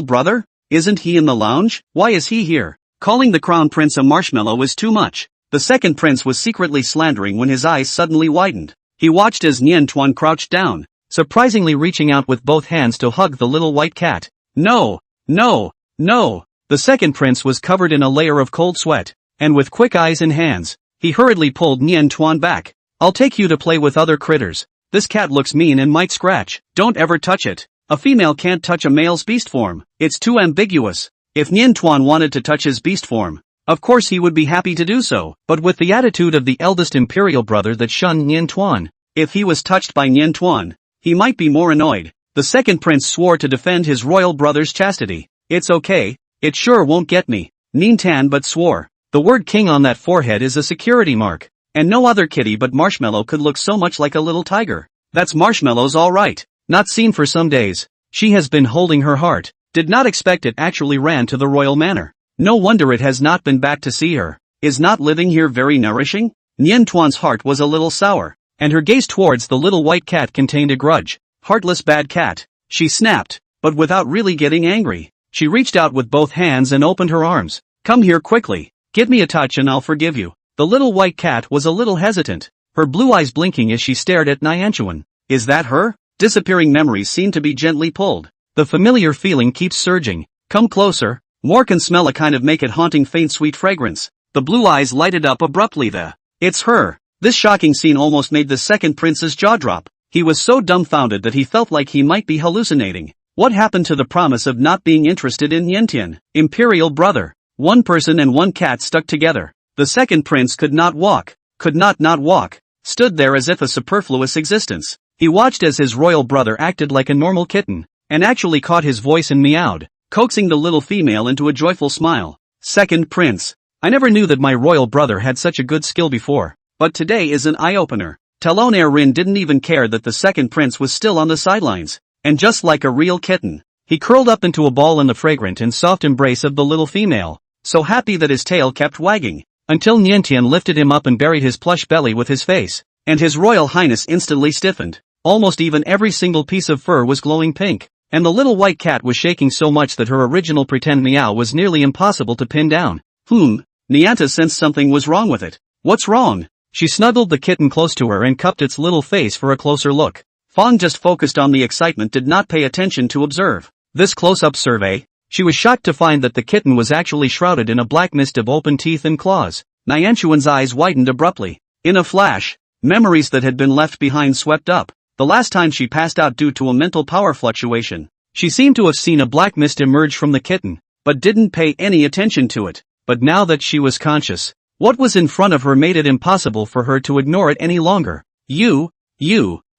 brother? Isn't he in the lounge? Why is he here? Calling the crown prince a marshmallow is too much. The second prince was secretly slandering when his eyes suddenly widened. He watched as Nian Tuan crouched down, surprisingly reaching out with both hands to hug the little white cat. No! The second prince was covered in a layer of cold sweat, and with quick eyes and hands, he hurriedly pulled Nian Tuan back. I'll take you to play with other critters. This cat looks mean and might scratch. Don't ever touch it. A female can't touch a male's beast form. It's too ambiguous. If Nian Tuan wanted to touch his beast form, of course he would be happy to do so, but with the attitude of the eldest imperial brother that shunned Nian Tuan, if he was touched by Nian Tuan, he might be more annoyed. The second prince swore to defend his royal brother's chastity. It's okay, it sure won't get me. Nintan but swore. The word king on that forehead is a security mark, and no other kitty but Marshmallow could look so much like a little tiger. That's Marshmallow's alright. Not seen for some days. She has been holding her heart. Did not expect it actually ran to the royal manor. No wonder it has not been back to see her. Is not living here very nourishing? Nian Tuan's heart was a little sour, and her gaze towards the little white cat contained a grudge. Heartless bad cat. She snapped, but without really getting angry. She reached out with both hands and opened her arms. Come here quickly. Give me a touch and I'll forgive you. The little white cat was a little hesitant, her blue eyes blinking as she stared at Nianchuan. Is that her? Disappearing memories seem to be gently pulled. The familiar feeling keeps surging. Come closer. More can smell a kind of make it haunting faint sweet fragrance. The blue eyes lighted up abruptly. It's her. This shocking scene almost made the second prince's jaw drop. He was so dumbfounded that he felt like he might be hallucinating. What happened to the promise of not being interested in Yentian? Imperial brother. One person and one cat stuck together. The second prince could not walk. Could not walk. Stood there as if a superfluous existence. He watched as his royal brother acted like a normal kitten, and actually caught his voice and meowed, coaxing the little female into a joyful smile. Second prince. I never knew that my royal brother had such a good skill before, but today is an eye-opener. Talon Rin didn't even care that the second prince was still on the sidelines, and just like a real kitten, he curled up into a ball in the fragrant and soft embrace of the little female, so happy that his tail kept wagging, until Niantian lifted him up and buried his plush belly with his face, and his royal highness instantly stiffened. Almost even every single piece of fur was glowing pink, and the little white cat was shaking so much that her original pretend meow was nearly impossible to pin down. Nianta sensed something was wrong with it. What's wrong? She snuggled the kitten close to her and cupped its little face for a closer look. Fong just focused on the excitement, did not pay attention to observe this close-up survey. She was shocked to find that the kitten was actually shrouded in a black mist of open teeth and claws. Nianchuan's eyes widened abruptly. In a flash, memories that had been left behind swept up. The last time she passed out due to a mental power fluctuation, she seemed to have seen a black mist emerge from the kitten, but didn't pay any attention to it. But now that she was conscious, what was in front of her made it impossible for her to ignore it any longer. You,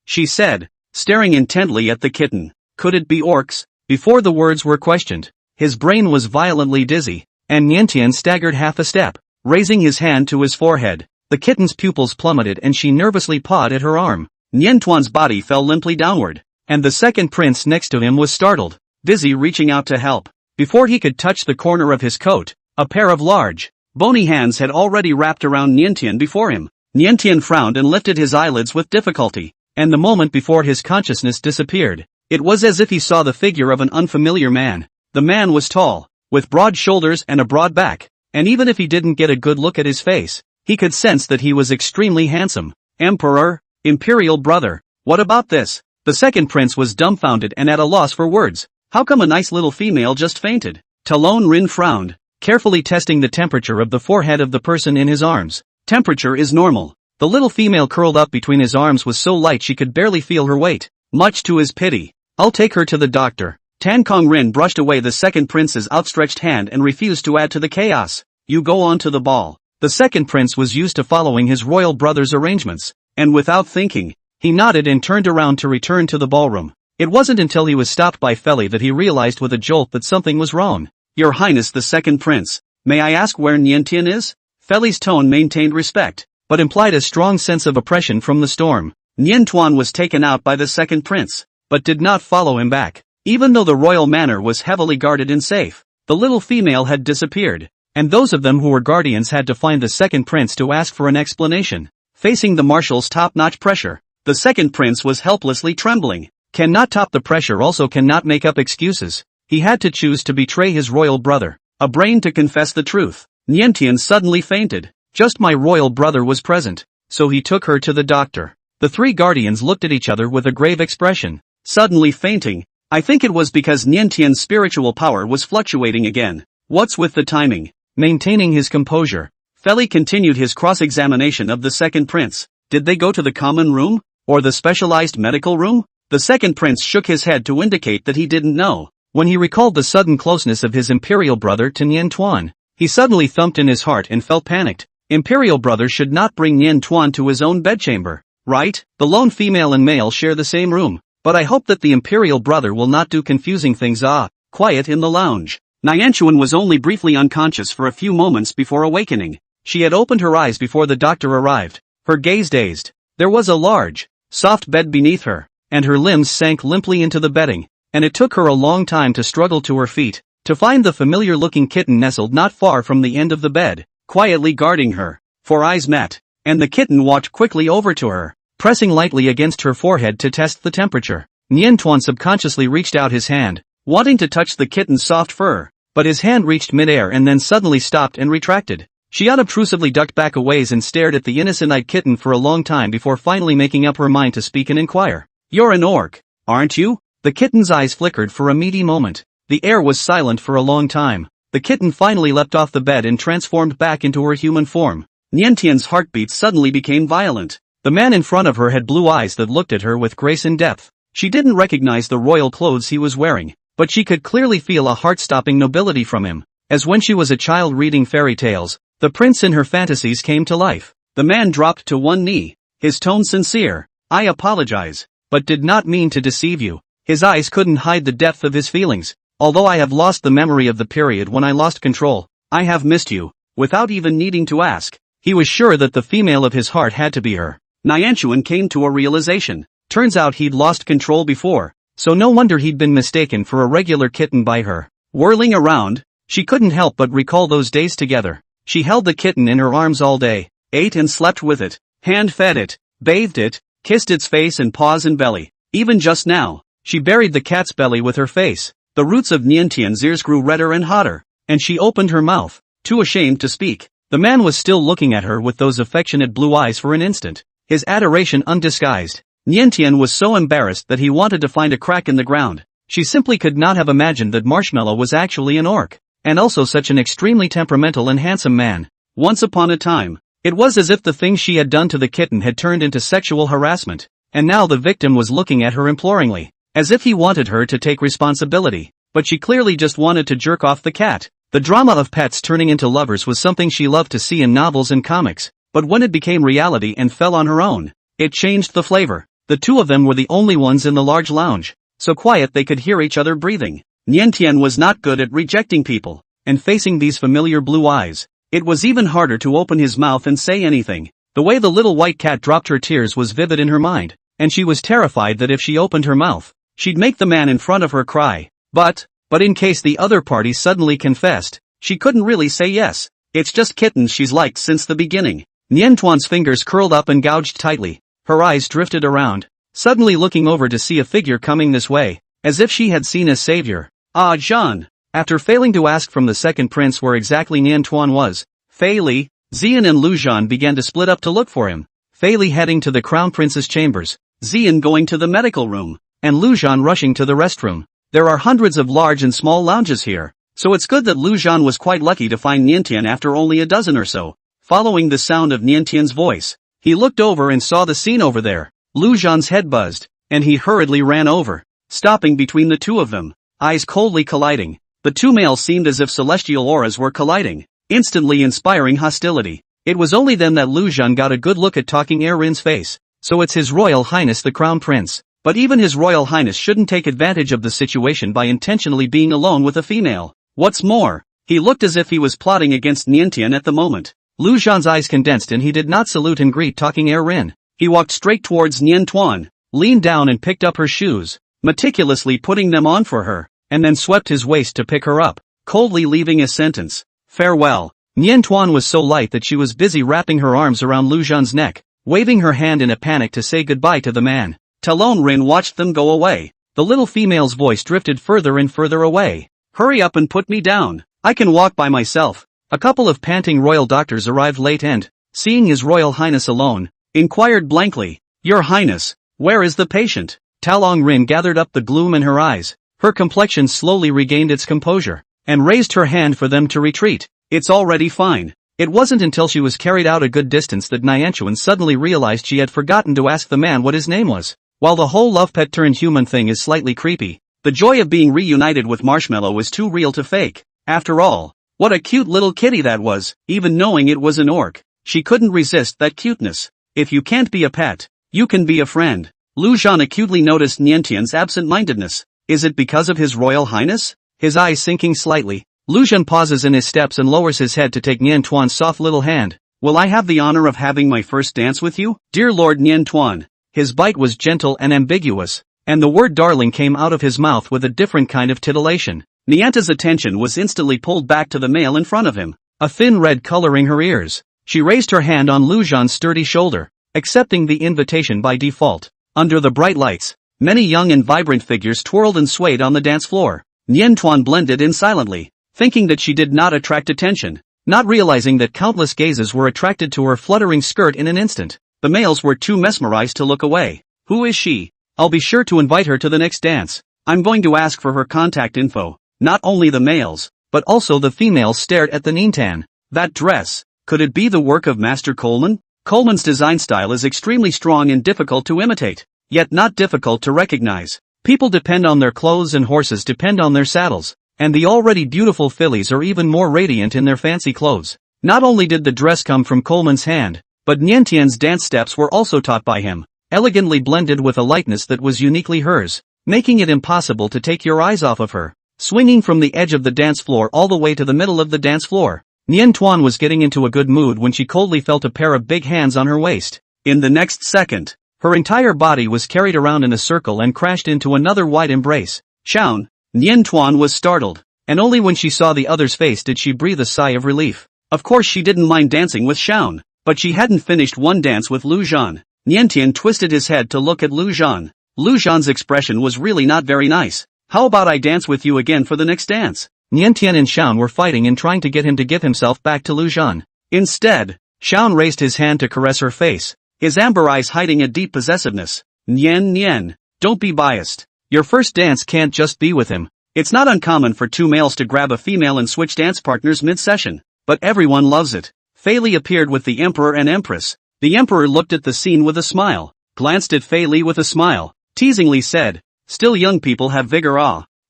she said, staring intently at the kitten. Could it be orcs? Before the words were questioned, his brain was violently dizzy, and Niantian staggered half a step, raising his hand to his forehead. The kitten's pupils plummeted and she nervously pawed at her arm. Niantuan's body fell limply downward, and the second prince next to him was startled, dizzy, reaching out to help. Before he could touch the corner of his coat, a pair of large, bony hands had already wrapped around Niantian before him. Niantian frowned and lifted his eyelids with difficulty, and the moment before his consciousness disappeared, it was as if he saw the figure of an unfamiliar man. The man was tall, with broad shoulders and a broad back, and even if he didn't get a good look at his face, he could sense that he was extremely handsome. Emperor, imperial brother, what about this? The second prince was dumbfounded and at a loss for words. How come a nice little female just fainted? Talon Rin frowned, carefully testing the temperature of the forehead of the person in his arms. Temperature is normal. The little female curled up between his arms was so light she could barely feel her weight. Much to his pity. I'll take her to the doctor. Tan Kong Rin brushed away the second prince's outstretched hand and refused to add to the chaos. You go on to the ball. The second prince was used to following his royal brother's arrangements, and without thinking, he nodded and turned around to return to the ballroom. It wasn't until he was stopped by Feli that he realized with a jolt that something was wrong. Your Highness the second prince, may I ask where Niantian is? Feli's tone maintained respect, but implied a strong sense of oppression from the storm. Nian Tuan was taken out by the second prince, but did not follow him back. Even though the royal manor was heavily guarded and safe, the little female had disappeared, and those of them who were guardians had to find the second prince to ask for an explanation. Facing the marshal's top-notch pressure, the second prince was helplessly trembling. Cannot top the pressure, also cannot make up excuses. He had to choose to betray his royal brother, a brain to confess the truth. Niantian suddenly fainted. Just my royal brother was present, so he took her to the doctor. The three guardians looked at each other with a grave expression. Suddenly fainting? I think it was because Niantian's spiritual power was fluctuating again. What's with the timing? Maintaining his composure, Feli continued his cross-examination of the second prince. Did they go to the common room, or the specialized medical room? The second prince shook his head to indicate that he didn't know. When he recalled the sudden closeness of his imperial brother to Nian Tuan, he suddenly thumped in his heart and felt panicked. Imperial brother should not bring Nian Tuan to his own bedchamber, right? The lone female and male share the same room, but I hope that the imperial brother will not do confusing things. Quiet in the lounge. Nianchuan was only briefly unconscious for a few moments before awakening. She had opened her eyes before the doctor arrived, her gaze dazed. There was a large, soft bed beneath her, and her limbs sank limply into the bedding, and it took her a long time to struggle to her feet, to find the familiar-looking kitten nestled not far from the end of the bed, quietly guarding her. Four eyes met, and the kitten walked quickly over to her, pressing lightly against her forehead to test the temperature. Nian Tuan subconsciously reached out his hand, wanting to touch the kitten's soft fur, but his hand reached mid-air and then suddenly stopped and retracted. She unobtrusively ducked back a ways and stared at the innocent-eyed kitten for a long time before finally making up her mind to speak and inquire. You're an orc, aren't you? The kitten's eyes flickered for a meaty moment. The air was silent for a long time. The kitten finally leapt off the bed and transformed back into her human form. Niantian's heartbeat suddenly became violent. The man in front of her had blue eyes that looked at her with grace and depth. She didn't recognize the royal clothes he was wearing, but she could clearly feel a heart-stopping nobility from him. As when she was a child reading fairy tales, the prince in her fantasies came to life. The man dropped to one knee, his tone sincere. I apologize, but did not mean to deceive you. His eyes couldn't hide the depth of his feelings. Although I have lost the memory of the period when I lost control, I have missed you. Without even needing to ask, he was sure that the female of his heart had to be her. Nianchuan came to a realization. Turns out he'd lost control before, so no wonder he'd been mistaken for a regular kitten by her. Whirling around, she couldn't help but recall those days together. She held the kitten in her arms all day, ate and slept with it, hand-fed it, bathed it, kissed its face and paws and belly. Even just now, she buried the cat's belly with her face. The roots of Niantian's ears grew redder and hotter, and she opened her mouth, too ashamed to speak. The man was still looking at her with those affectionate blue eyes for an instant, his adoration undisguised. Niantian was so embarrassed that he wanted to find a crack in the ground. She simply could not have imagined that Marshmallow was actually an orc, and also such an extremely temperamental and handsome man. Once upon a time, it was as if the things she had done to the kitten had turned into sexual harassment, and now the victim was looking at her imploringly, as if he wanted her to take responsibility, but she clearly just wanted to jerk off the cat. The drama of pets turning into lovers was something she loved to see in novels and comics, but when it became reality and fell on her own, it changed the flavor. The two of them were the only ones in the large lounge, so quiet they could hear each other breathing. Niantian was not good at rejecting people, and facing these familiar blue eyes, it was even harder to open his mouth and say anything. The way the little white cat dropped her tears was vivid in her mind, and she was terrified that if she opened her mouth, she'd make the man in front of her cry. But in case the other party suddenly confessed, she couldn't really say yes. It's just kittens she's liked since the beginning. Nian Tuan's fingers curled up and gouged tightly. Her eyes drifted around, suddenly looking over to see a figure coming this way, as if she had seen a savior. Ah, Jean! After failing to ask from the second prince where exactly Nian Tuan was, Fei Li, Xian and Lu Zhan began to split up to look for him. Fei Li heading to the crown prince's chambers, Xian going to the medical room, and Lu Zhan rushing to the restroom. There are hundreds of large and small lounges here, so it's good that Lu Zhan was quite lucky to find Niantian after only a dozen or so. Following the sound of Niantian's voice, he looked over and saw the scene over there. Lu Zhan's head buzzed, and he hurriedly ran over, stopping between the two of them, eyes coldly colliding. The two males seemed as if celestial auras were colliding, instantly inspiring hostility. It was only then that Lu Zhan got a good look at Talking Erin's face. So it's His Royal Highness the Crown Prince. But even His Royal Highness shouldn't take advantage of the situation by intentionally being alone with a female. What's more, he looked as if he was plotting against Niantian at the moment. Lu Zhan's eyes condensed and he did not salute and greet Talking Erin. He walked straight towards Nian Tuan, leaned down and picked up her shoes, meticulously putting them on for her, and then swept his waist to pick her up, coldly leaving a sentence. Farewell. Nian Tuan was so light that she was busy wrapping her arms around Lu Zhan's neck, waving her hand in a panic to say goodbye to the man. Talon Rin watched them go away. The little female's voice drifted further and further away. Hurry up and put me down. I can walk by myself. A couple of panting royal doctors arrived late and, seeing His Royal Highness alone, inquired blankly, Your Highness, where is the patient? Talon Rin gathered up the gloom in her eyes. Her complexion slowly regained its composure, and raised her hand for them to retreat. It's already fine. It wasn't until she was carried out a good distance that Nianchuan suddenly realized she had forgotten to ask the man what his name was. While the whole love pet turned human thing is slightly creepy, the joy of being reunited with Marshmallow was too real to fake. After all, what a cute little kitty that was, even knowing it was an orc. She couldn't resist that cuteness. If you can't be a pet, you can be a friend. Lu Zhan acutely noticed Niantian's absent-mindedness. Is it because of His Royal Highness? His eyes sinking slightly, Lu Zhan pauses in his steps and lowers his head to take Nian Tuan's soft little hand. Will I have the honor of having my first dance with you? Dear Lord Nian Tuan. His bite was gentle and ambiguous, and the word darling came out of his mouth with a different kind of titillation. Nianta's attention was instantly pulled back to the male in front of him, a thin red coloring her ears. She raised her hand on Lu Zhan's sturdy shoulder, accepting the invitation by default. Under the bright lights, many young and vibrant figures twirled and swayed on the dance floor. Nian Tuan blended in silently, thinking that she did not attract attention, not realizing that countless gazes were attracted to her fluttering skirt in an instant. The males were too mesmerized to look away. Who is she? I'll be sure to invite her to the next dance. I'm going to ask for her contact info. Not only the males, but also the females stared at the Nintan. That dress, could it be the work of Master Coleman? Coleman's design style is extremely strong and difficult to imitate, yet not difficult to recognize. People depend on their clothes and horses depend on their saddles, and the already beautiful fillies are even more radiant in their fancy clothes. Not only did the dress come from Coleman's hand, but Niantian's dance steps were also taught by him, elegantly blended with a lightness that was uniquely hers, making it impossible to take your eyes off of her. Swinging from the edge of the dance floor all the way to the middle of the dance floor, Nian Tuan was getting into a good mood when she coldly felt a pair of big hands on her waist. In the next second, her entire body was carried around in a circle and crashed into another wide embrace. Shaun. Nian Tuan was startled, and only when she saw the other's face did she breathe a sigh of relief. Of course she didn't mind dancing with Shaun, but she hadn't finished one dance with Lu Zhan. Niantian twisted his head to look at Lu Zhan. Lu Zhan's expression was really not very nice. How about I dance with you again for the next dance? Niantian and Shaun were fighting and trying to get him to give himself back to Lu Zhan. Instead, Shaun raised his hand to caress her face, his amber eyes hiding a deep possessiveness. Nian, don't be biased. Your first dance can't just be with him. It's not uncommon for two males to grab a female and switch dance partners mid-session, but everyone loves it. Fei Li appeared with the Emperor and Empress. The Emperor looked at the scene with a smile, glanced at Fei Li with a smile, teasingly said, Still young people have vigor.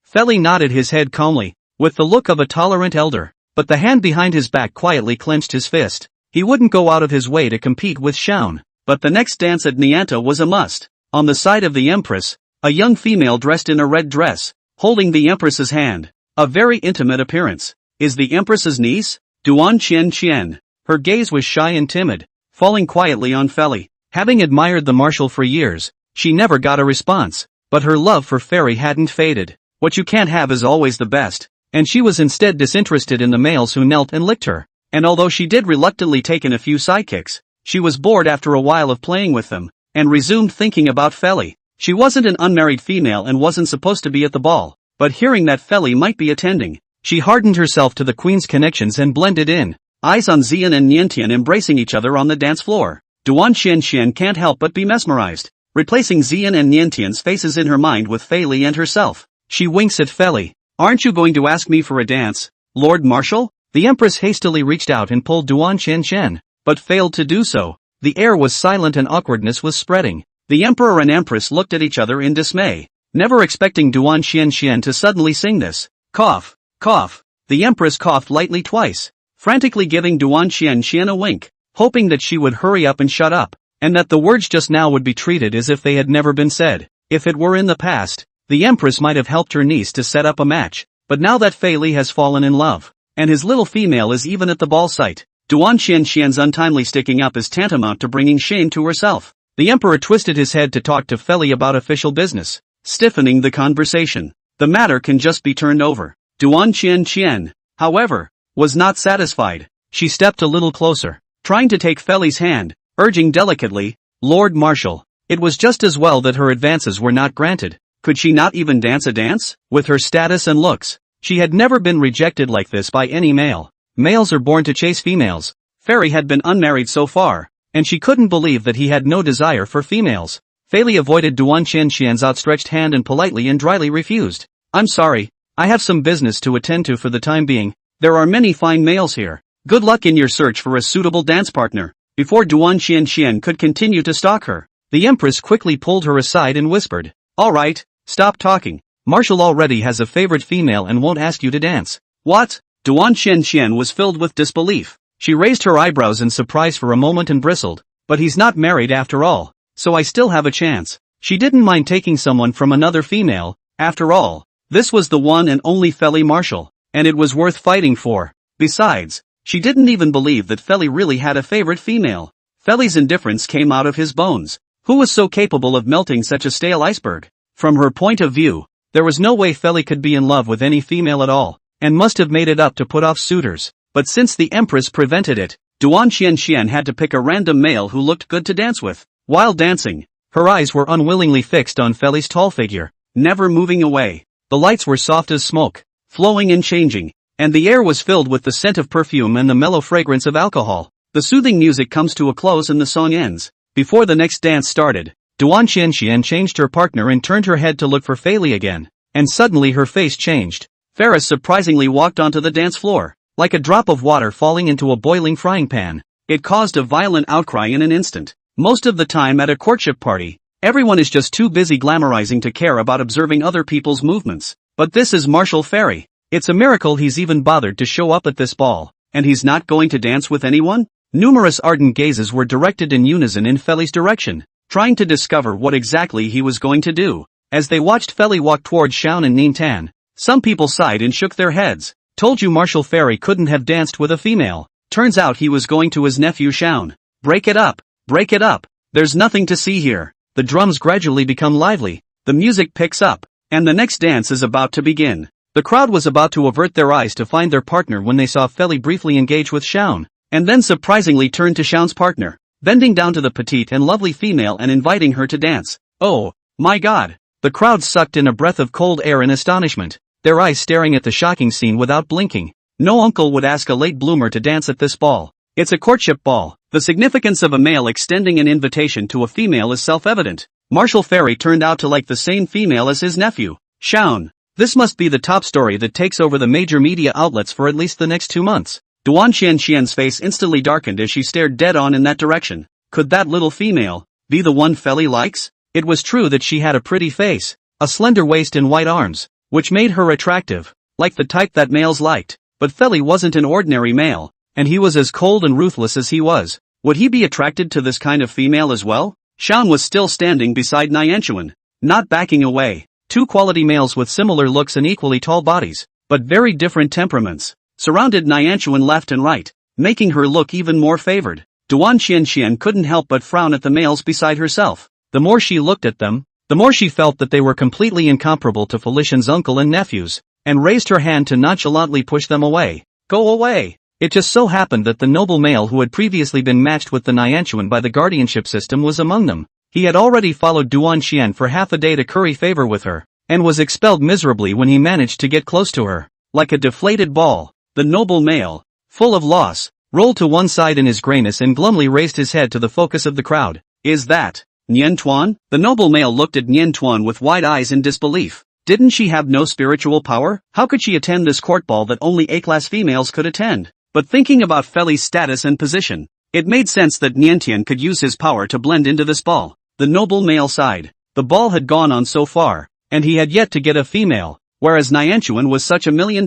Fei Li nodded his head calmly, with the look of a tolerant elder, but the hand behind his back quietly clenched his fist. He wouldn't go out of his way to compete with Shaun, but the next dance at Nianta was a must. On the side of the Empress, a young female dressed in a red dress, holding the Empress's hand, a very intimate appearance. Is the Empress's niece? Duan Qian. Her gaze was shy and timid, falling quietly on Fei Li. Having admired the marshal for years, she never got a response, but her love for Fairy hadn't faded. What you can't have is always the best, and she was instead disinterested in the males who knelt and licked her. And although she did reluctantly take in a few sidekicks, she was bored after a while of playing with them, and resumed thinking about Fei Li. She wasn't an unmarried female and wasn't supposed to be at the ball, but hearing that Fei Li might be attending, she hardened herself to the queen's connections and blended in, eyes on Xian and Niantian embracing each other on the dance floor. Duan Qian can't help but be mesmerized, replacing Xian and Niantian's faces in her mind with Fei Li and herself. She winks at Fei Li. Aren't you going to ask me for a dance, Lord Marshal? The Empress hastily reached out and pulled Duan Qian, but failed to do so. The air was silent and awkwardness was spreading. The Emperor and Empress looked at each other in dismay, never expecting Duan Qian to suddenly sing this. Cough, cough. The Empress coughed lightly twice, frantically giving Duan Qian a wink, hoping that she would hurry up and shut up, and that the words just now would be treated as if they had never been said. If it were in the past, the Empress might have helped her niece to set up a match, but now that Fei Li has fallen in love, and his little female is even at the ball site, Duan Qian's untimely sticking up is tantamount to bringing shame to herself. The Emperor twisted his head to talk to Feli about official business, stiffening the conversation. The matter can just be turned over. Duan Qian, however, was not satisfied. She stepped a little closer, trying to take Feli's hand, urging delicately, "Lord Marshal." It was just as well that her advances were not granted. Could she not even dance a dance? With her status and looks, she had never been rejected like this by any male. Males are born to chase females. Feli had been unmarried so far, and she couldn't believe that he had no desire for females. Feli avoided Duan Qian's outstretched hand and politely and dryly refused. "I'm sorry, I have some business to attend to for the time being. There are many fine males here. Good luck in your search for a suitable dance partner." Before Duan Qian could continue to stalk her, the Empress quickly pulled her aside and whispered, "All right, stop talking. Marshal already has a favorite female and won't ask you to dance." "What?" Duan Qian was filled with disbelief. She raised her eyebrows in surprise for a moment and bristled. "But he's not married after all, so I still have a chance." She didn't mind taking someone from another female. After all, this was the one and only Feli Marshal, and it was worth fighting for. Besides, she didn't even believe that Feli really had a favorite female. Feli's indifference came out of his bones. Who was so capable of melting such a stale iceberg? From her point of view, there was no way Feli could be in love with any female at all, and must have made it up to put off suitors. But since the Empress prevented it, Duan Qian had to pick a random male who looked good to dance with. While dancing, her eyes were unwillingly fixed on Feli's tall figure, never moving away. The lights were soft as smoke, flowing and changing, and the air was filled with the scent of perfume and the mellow fragrance of alcohol. The soothing music comes to a close and the song ends. Before the next dance started, Duan Qian changed her partner and turned her head to look for Feli again, and suddenly her face changed. Ferris surprisingly walked onto the dance floor, like a drop of water falling into a boiling frying pan. It caused a violent outcry in an instant. Most of the time at a courtship party, everyone is just too busy glamorizing to care about observing other people's movements. But this is Marshal Feri. It's a miracle he's even bothered to show up at this ball, and he's not going to dance with anyone? Numerous ardent gazes were directed in unison in Feli's direction, trying to discover what exactly he was going to do. As they watched Feli walk toward Xiao and Nintan, some people sighed and shook their heads. Told you Marshal Feri couldn't have danced with a female. Turns out he was going to his nephew Xiao. Break it up. Break it up. There's nothing to see here. The drums gradually become lively. The music picks up, and the next dance is about to begin. The crowd was about to avert their eyes to find their partner when they saw Feli briefly engage with Xiao, and then surprisingly turned to Xiao's partner, bending down to the petite and lovely female and inviting her to dance. Oh, my God! The crowd sucked in a breath of cold air in astonishment, their eyes staring at the shocking scene without blinking. No uncle would ask a late bloomer to dance at this ball. It's a courtship ball. The significance of a male extending an invitation to a female is self-evident. Marshal Feri turned out to like the same female as his nephew, Xiao. This must be the top story that takes over the major media outlets for at least the next 2 months. Duan Qian's face instantly darkened as she stared dead on in that direction. Could that little female be the one Feli likes? It was true that she had a pretty face, a slender waist and white arms, which made her attractive, like the type that males liked. But Feli wasn't an ordinary male, and he was as cold and ruthless as he was. Would he be attracted to this kind of female as well? Xiao was still standing beside Nianchuan, not backing away. Two quality males with similar looks and equally tall bodies, but very different temperaments, surrounded Nianchuan left and right, making her look even more favored. Duan Qian couldn't help but frown at the males beside herself. The more she looked at them, the more she felt that they were completely incomparable to Felician's uncle and nephews, and raised her hand to nonchalantly push them away. Go away! It just so happened that the noble male who had previously been matched with the Nianchuan by the guardianship system was among them. He had already followed Duan Qian for half a day to curry favor with her, and was expelled miserably when he managed to get close to her. Like a deflated ball, the noble male, full of loss, rolled to one side in his grayness and glumly raised his head to the focus of the crowd. Is that Nian Tuan? The noble male looked at Nian Tuan with wide eyes in disbelief. Didn't she have no spiritual power? How could she attend this court ball that only A-class females could attend? But thinking about Feli's status and position, it made sense that Niantian could use his power to blend into this ball. The noble male sighed. The ball had gone on so far, and he had yet to get a female, whereas Nianchuan was such $1 million.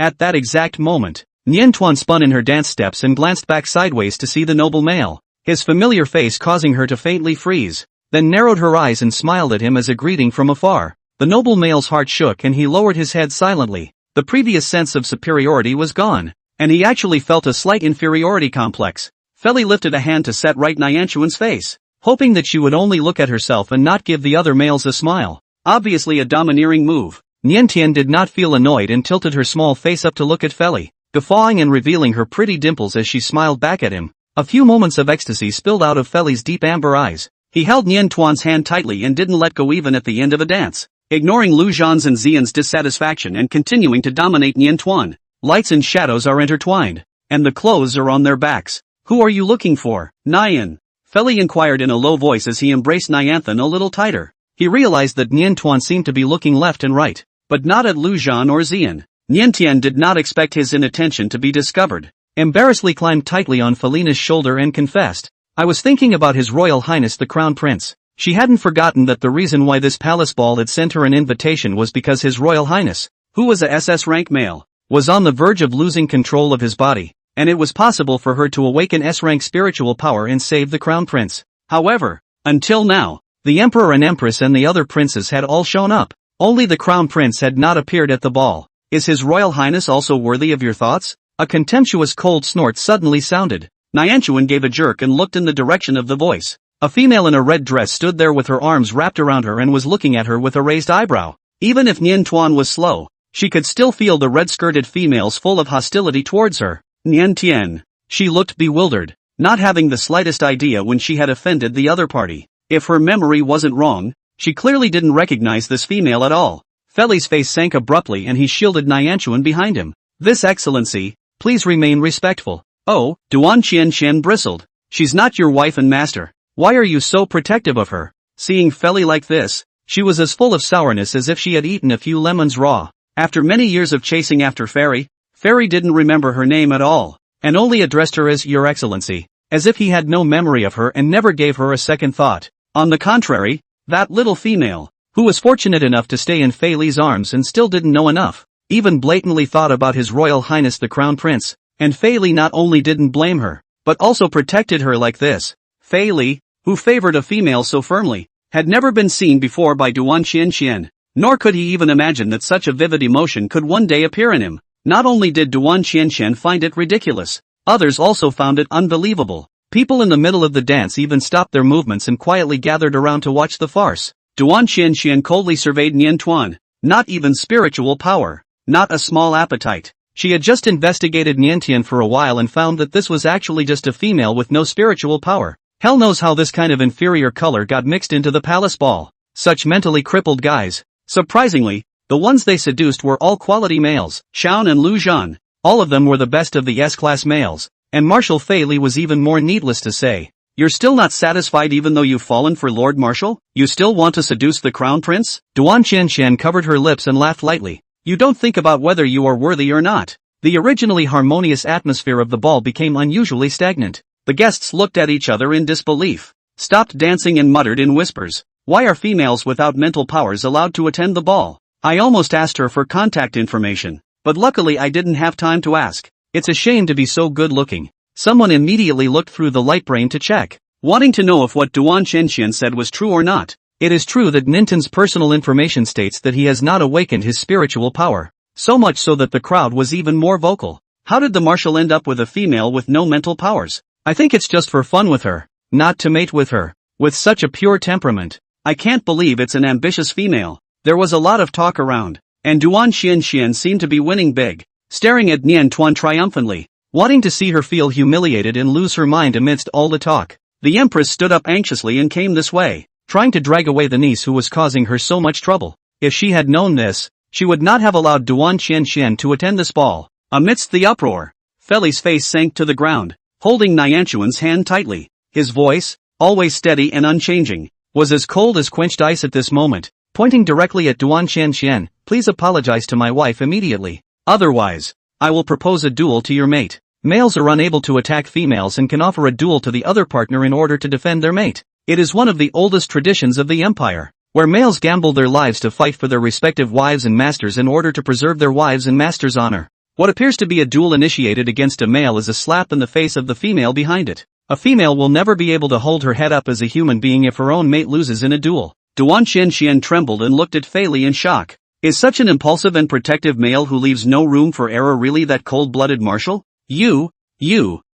At that exact moment, Nian Tuan spun in her dance steps and glanced back sideways to see the noble male, his familiar face causing her to faintly freeze, then narrowed her eyes and smiled at him as a greeting from afar. The noble male's heart shook and he lowered his head silently. The previous sense of superiority was gone, and he actually felt a slight inferiority complex. Feli lifted a hand to set right Nianchuan's face. hoping that she would only look at herself and not give the other males a smile. Obviously a domineering move. Niantian did not feel annoyed and tilted her small face up to look at Feli, guffawing and revealing her pretty dimples as she smiled back at him. A few moments of ecstasy spilled out of Feli's deep amber eyes. He held Niantuan's hand tightly and didn't let go even at the end of a dance, ignoring Lu Zhan's and Xian's dissatisfaction and continuing to dominate Niantuan. Lights and shadows are intertwined, and the clothes are on their backs. Who are you looking for, Nian? Feli inquired in a low voice as he embraced Nianthan a little tighter. He realized that Niantuan seemed to be looking left and right, but not at Lu Zhan or Xian. Niantian did not expect his inattention to be discovered. Embarrassedly climbed tightly on Felina's shoulder and confessed, I was thinking about His Royal Highness the Crown Prince. She hadn't forgotten that the reason why this palace ball had sent her an invitation was because His Royal Highness, who was a SS rank male, was on the verge of losing control of his body, and it was possible for her to awaken S-rank spiritual power and save the Crown Prince. However, until now, the Emperor and Empress and the other princes had all shown up. Only the Crown Prince had not appeared at the ball. Is His Royal Highness also worthy of your thoughts? A contemptuous cold snort suddenly sounded. Niantuan gave a jerk and looked in the direction of the voice. A female in a red dress stood there with her arms wrapped around her and was looking at her with a raised eyebrow. Even if Niantuan was slow, she could still feel the red-skirted females full of hostility towards her. Niantian. She looked bewildered, not having the slightest idea when she had offended the other party. If her memory wasn't wrong, she clearly didn't recognize this female at all. Feli's face sank abruptly and he shielded Niantuan behind him. This Excellency, please remain respectful. Oh, Duan Qianqian bristled. She's not your wife and master. Why are you so protective of her? Seeing Feli like this, she was as full of sourness as if she had eaten a few lemons raw. After many years of chasing after Fairy didn't remember her name at all, and only addressed her as Your Excellency, as if he had no memory of her and never gave her a second thought. On the contrary, that little female, who was fortunate enough to stay in Feli's arms and still didn't know enough, even blatantly thought about His Royal Highness the Crown Prince, and Feli not only didn't blame her, but also protected her like this. Feli, who favored a female so firmly, had never been seen before by Duan Qianqian, nor could he even imagine that such a vivid emotion could one day appear in him. Not only did Duan Qianqian find it ridiculous, others also found it unbelievable. People in the middle of the dance even stopped their movements and quietly gathered around to watch the farce. Duan Qianqian coldly surveyed Niantuan. Not even spiritual power. Not a small appetite. She had just investigated Niantian for a while and found that this was actually just a female with no spiritual power. Hell knows how this kind of inferior color got mixed into the palace ball. Such mentally crippled guys. Surprisingly, the ones they seduced were all quality males. Xiao and Lu Zhan. All of them were the best of the S-class males. And Marshal Feli was even more, needless to say. You're still not satisfied even though you've fallen for Lord Marshal? You still want to seduce the Crown Prince? Duan Qianqian covered her lips and laughed lightly. You don't think about whether you are worthy or not. The originally harmonious atmosphere of the ball became unusually stagnant. The guests looked at each other in disbelief, stopped dancing and muttered in whispers. Why are females without mental powers allowed to attend the ball? I almost asked her for contact information, but luckily I didn't have time to ask. It's a shame to be so good looking. Someone immediately looked through the light brain to check, wanting to know if what Duan Qianqian said was true or not. It is true that Ninten's personal information states that he has not awakened his spiritual power, so much so that the crowd was even more vocal. How did the marshal end up with a female with no mental powers? I think it's just for fun with her, not to mate with her. With such a pure temperament, I can't believe it's an ambitious female. There was a lot of talk around, and Duan Qianqian seemed to be winning big, staring at Niantuan triumphantly, wanting to see her feel humiliated and lose her mind amidst all the talk. The Empress stood up anxiously and came this way, trying to drag away the niece who was causing her so much trouble. If she had known this, she would not have allowed Duan Qianqian to attend this ball. Amidst the uproar, Feli's face sank to the ground, holding Niantuan's hand tightly. His voice, always steady and unchanging, was as cold as quenched ice at this moment, pointing directly at Duan Qianqian. Please apologize to my wife immediately. Otherwise, I will propose a duel to your mate. Males are unable to attack females and can offer a duel to the other partner in order to defend their mate. It is one of the oldest traditions of the empire, where males gamble their lives to fight for their respective wives and masters in order to preserve their wives and masters' honor. What appears to be a duel initiated against a male is a slap in the face of the female behind it. A female will never be able to hold her head up as a human being if her own mate loses in a duel. Duan Qianqian trembled and looked at Feli in shock. Is such an impulsive and protective male who leaves no room for error really that cold-blooded marshal? You,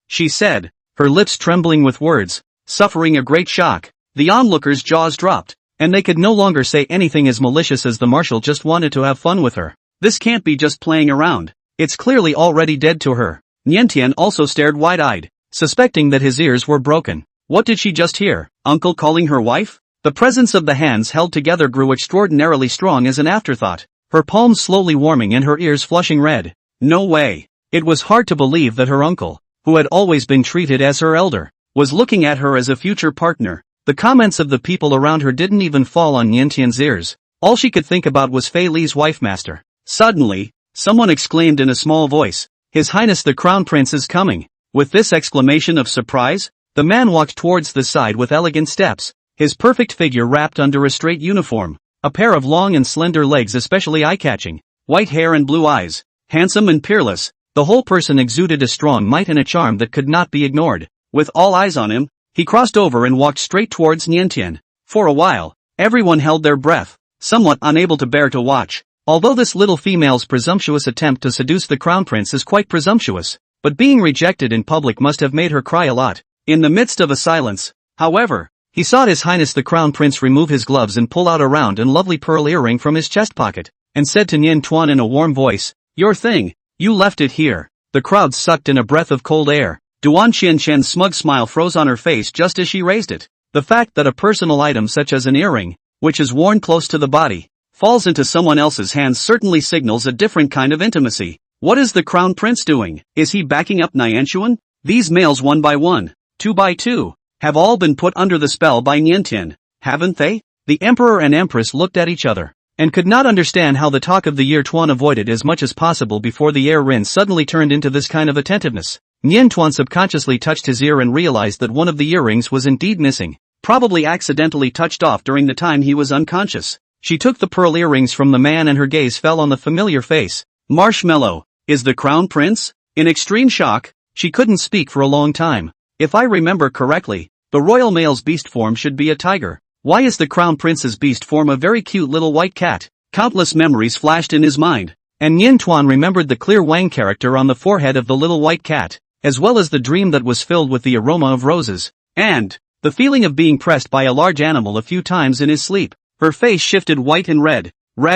she said, her lips trembling with words. suffering a great shock. The onlookers' jaws dropped, and they could no longer say anything as malicious as the marshal just wanted to have fun with her. This can't be just playing around. It's clearly already dead to her. Niantian also stared wide-eyed, suspecting that his ears were broken. What did she just hear? Uncle calling her wife? The presence of the hands held together grew extraordinarily strong as an afterthought, her palms slowly warming and her ears flushing red. No way. It was hard to believe that her uncle, who had always been treated as her elder, was looking at her as a future partner. The comments of the people around her didn't even fall on Niantian's ears. All she could think about was Fei Li's wife master. Suddenly, someone exclaimed in a small voice, "His Highness the Crown Prince is coming." With this exclamation of surprise, the man walked towards the side with elegant steps, his perfect figure wrapped under a straight uniform, a pair of long and slender legs especially eye-catching, white hair and blue eyes, handsome and peerless. The whole person exuded a strong might and a charm that could not be ignored. With all eyes on him, he crossed over and walked straight towards Niantian. For a while, everyone held their breath, somewhat unable to bear to watch. Although this little female's presumptuous attempt to seduce the crown prince is quite presumptuous, but being rejected in public must have made her cry a lot. In the midst of a silence, however, he saw His Highness the Crown Prince remove his gloves and pull out a round and lovely pearl earring from his chest pocket, and said to Nian Tuan in a warm voice, "Your thing, you left it here." The crowd sucked in a breath of cold air. Duan Qianshan's smug smile froze on her face just as she raised it. The fact that a personal item such as an earring, which is worn close to the body, falls into someone else's hands certainly signals a different kind of intimacy. What is the Crown Prince doing? Is he backing up Nianchuan? These males one by one, two by two, have all been put under the spell by Niantian, haven't they? The Emperor and Empress looked at each other, and could not understand how the talk of the year Tuan avoided as much as possible before the air Rin suddenly turned into this kind of attentiveness. Nian Tuan subconsciously touched his ear and realized that one of the earrings was indeed missing, probably accidentally touched off during the time he was unconscious. She took the pearl earrings from the man and her gaze fell on the familiar face. Marshmallow, is the Crown Prince? In extreme shock, she couldn't speak for a long time. If I remember correctly, the royal male's beast form should be a tiger. Why is the Crown Prince's beast form a very cute little white cat? Countless memories flashed in his mind, and Nian Tuan remembered the clear Wang character on the forehead of the little white cat, as well as the dream that was filled with the aroma of roses, and the feeling of being pressed by a large animal a few times in his sleep. Her face shifted white and red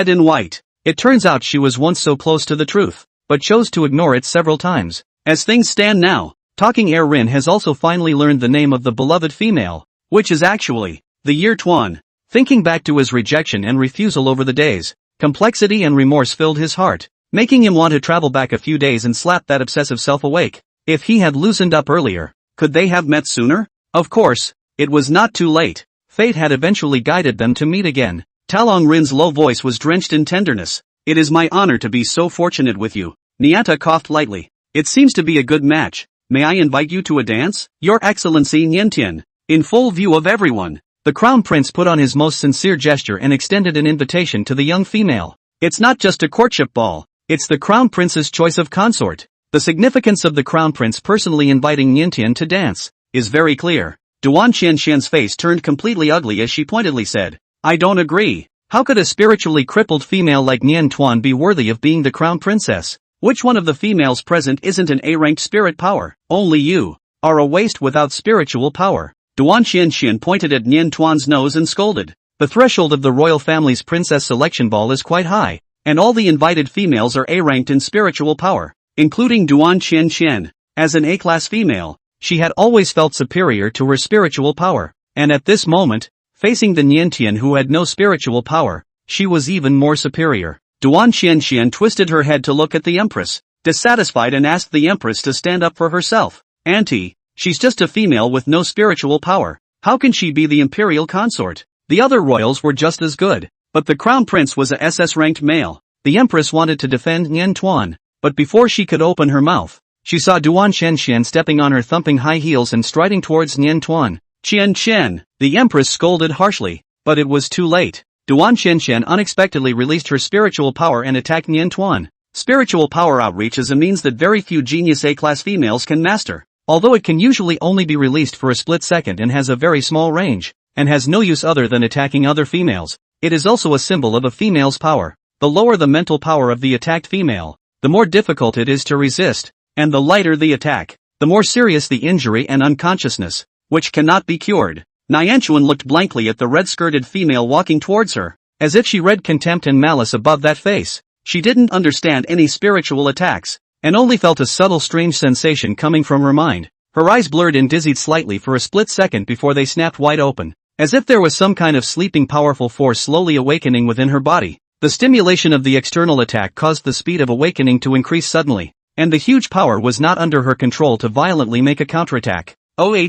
and white. It turns out she was once so close to the truth, but chose to ignore it several times. As things stand now, Talking Air Rin has also finally learned the name of the beloved female, which is actually the Year Tuan. Thinking back to his rejection and refusal over the days, complexity and remorse filled his heart, making him want to travel back a few days and slap that obsessive self awake. If he had loosened up earlier, could they have met sooner? Of course, it was not too late. Fate had eventually guided them to meet again. Talong Rin's low voice was drenched in tenderness. "It is my honor to be so fortunate with you." Nianta coughed lightly. "It seems to be a good match. May I invite you to a dance? Your Excellency Niantian." In full view of everyone, the Crown Prince put on his most sincere gesture and extended an invitation to the young female. It's not just a courtship ball, it's the Crown Prince's choice of consort. The significance of the Crown Prince personally inviting Niantian to dance is very clear. Duan Qianshan's face turned completely ugly as she pointedly said, "I don't agree. How could a spiritually crippled female like Nian Tuan be worthy of being the Crown Princess? Which one of the females present isn't an A-ranked spirit power? Only you are a waste without spiritual power." Duan Qianshan pointed at Nian Tuan's nose and scolded. The threshold of the royal family's princess selection ball is quite high, and all the invited females are A-ranked in spiritual power, including Duan Qianshan. As an A-class female, she had always felt superior to her spiritual power, and at this moment, facing the Niantian who had no spiritual power, she was even more superior. Duan Qianshan twisted her head to look at the Empress, dissatisfied, and asked the Empress to stand up for herself. "Auntie, she's just a female with no spiritual power. How can she be the imperial consort?" The other royals were just as good, but the Crown Prince was a SS-ranked male. The Empress wanted to defend Nian Tuan, but before she could open her mouth, she saw Duan Qianshan stepping on her thumping high heels and striding towards Nian Tuan. "Qianshan!" The Empress scolded harshly, but it was too late. Duan Qianshan unexpectedly released her spiritual power and attacked Nian Tuan. Spiritual power outreach is a means that very few genius A-class females can master, although it can usually only be released for a split second and has a very small range, and has no use other than attacking other females. It is also a symbol of a female's power. The lower the mental power of the attacked female, the more difficult it is to resist, and the lighter the attack, the more serious the injury and unconsciousness. which cannot be cured. Nianchuan looked blankly at the red-skirted female walking towards her, as if she read contempt and malice above that face. She didn't understand any spiritual attacks, and only felt a subtle strange sensation coming from her mind. Her eyes blurred and dizzied slightly for a split second before they snapped wide open, as if there was some kind of sleeping powerful force slowly awakening within her body. The stimulation of the external attack caused the speed of awakening to increase suddenly, and the huge power was not under her control to violently make a counterattack. Duan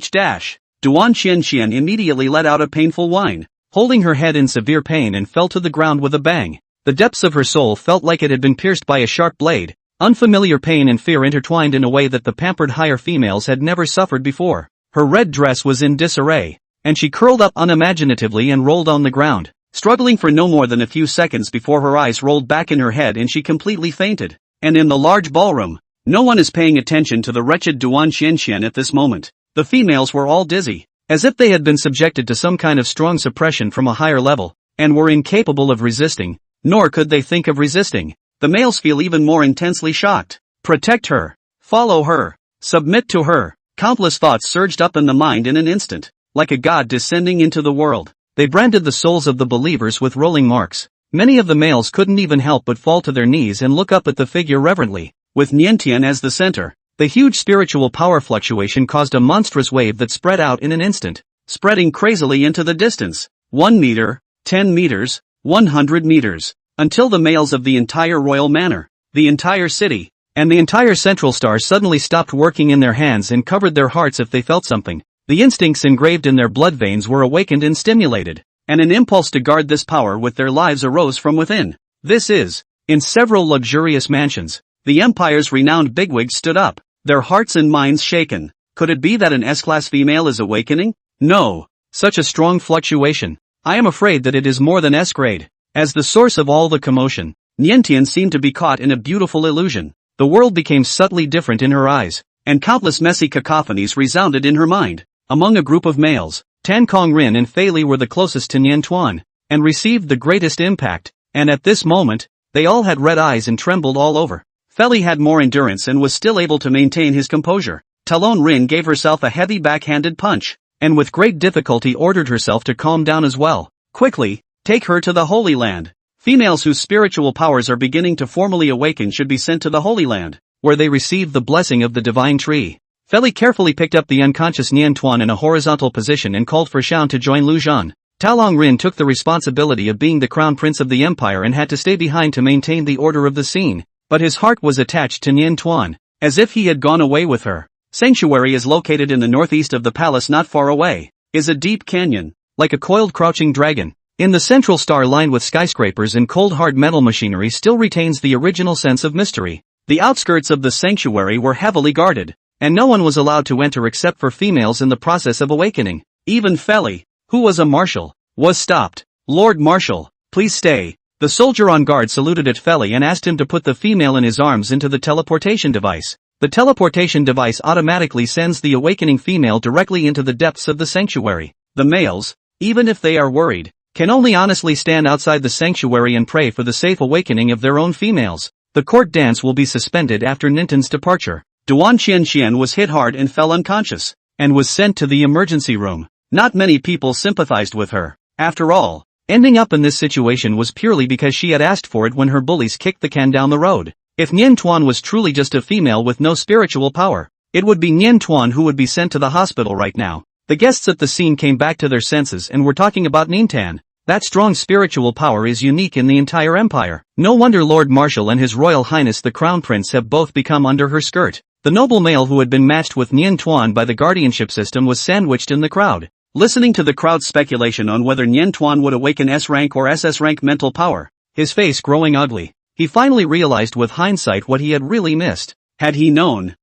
Qianqian immediately let out a painful whine, holding her head in severe pain, and fell to the ground with a bang. The depths of her soul felt like it had been pierced by a sharp blade. Unfamiliar pain and fear intertwined in a way that the pampered higher females had never suffered before. Her red dress was in disarray, and she curled up unimaginatively and rolled on the ground, struggling for no more than a few seconds before her eyes rolled back in her head and she completely fainted. And in the large ballroom, no one is paying attention to the wretched Duan Qianqian at this moment. The females were all dizzy, as if they had been subjected to some kind of strong suppression from a higher level, and were incapable of resisting, nor could they think of resisting. The males feel even more intensely shocked. Protect her. Follow her. Submit to her. Countless thoughts surged up in the mind in an instant, like a god descending into the world. They branded the souls of the believers with rolling marks. Many of the males couldn't even help but fall to their knees and look up at the figure reverently. With Niantian as the center, the huge spiritual power fluctuation caused a monstrous wave that spread out in an instant, spreading crazily into the distance. 1 meter, 10 meters, 100 meters, until the males of the entire royal manor, the entire city, and the entire central star suddenly stopped working in their hands and covered their hearts if they felt something. The instincts engraved in their blood veins were awakened and stimulated, and an impulse to guard this power with their lives arose from within. This is, in several luxurious mansions, the Empire's renowned bigwigs stood up, their hearts and minds shaken. Could it be that an S-class female is awakening? No. Such a strong fluctuation. I am afraid that it is more than S-grade. As the source of all the commotion, Niantian seemed to be caught in a beautiful illusion. The world became subtly different in her eyes, and countless messy cacophonies resounded in her mind. Among a group of males, Tan Kongrin and Fei Li were the closest to Nian Tuan, and received the greatest impact, and at this moment, they all had red eyes and trembled all over. Fei Li had more endurance and was still able to maintain his composure. Talon Rin gave herself a heavy backhanded punch, and with great difficulty ordered herself to calm down as well. Quickly, take her to the Holy Land. Females whose spiritual powers are beginning to formally awaken should be sent to the Holy Land, where they receive the blessing of the divine tree. Fei Li carefully picked up the unconscious Nian Tuan in a horizontal position and called for Xian to join Lu Zhan. Talon Rin took the responsibility of being the crown prince of the empire and had to stay behind to maintain the order of the scene, but his heart was attached to Nian Tuan, as if he had gone away with her. Sanctuary is located in the northeast of the palace. Not far away is a deep canyon, like a coiled crouching dragon. In the central star lined with skyscrapers and cold hard metal machinery still retains the original sense of mystery. The outskirts of the sanctuary were heavily guarded, and no one was allowed to enter except for females in the process of awakening. Even Fei Li, who was a marshal, was stopped. Lord Marshal, please stay. The soldier on guard saluted at Fei Li and asked him to put the female in his arms into the teleportation device. The teleportation device automatically sends the awakening female directly into the depths of the sanctuary. The males, even if they are worried, can only honestly stand outside the sanctuary and pray for the safe awakening of their own females. The court dance will be suspended after Ninten's departure. Duan Qianqian was hit hard and fell unconscious, and was sent to the emergency room. Not many people sympathized with her. After all, ending up in this situation was purely because she had asked for it when her bullies kicked the can down the road. If Nian Tuan was truly just a female with no spiritual power, it would be Nian Tuan who would be sent to the hospital right now. The guests at the scene came back to their senses and were talking about Nintan. That strong spiritual power is unique in the entire empire. No wonder Lord Marshal and His Royal Highness the Crown Prince have both become under her skirt. The noble male who had been matched with Nian Tuan by the guardianship system was sandwiched in the crowd. Listening to the crowd's speculation on whether Nian Tuan would awaken S-rank or SS rank mental power, his face growing ugly, he finally realized with hindsight what he had really missed. Had he known,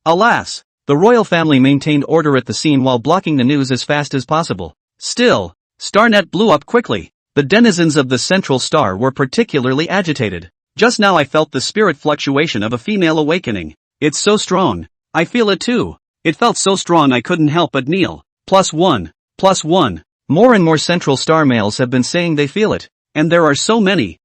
alas! The royal family maintained order at the scene while blocking the news as fast as possible. Still, StarNet blew up quickly. The denizens of the central star were particularly agitated. Just now I felt the spirit fluctuation of a female awakening. It's so strong. I feel it too. It felt so strong I couldn't help but kneel. +1. +1. More and more central star males have been saying they feel it. And there are so many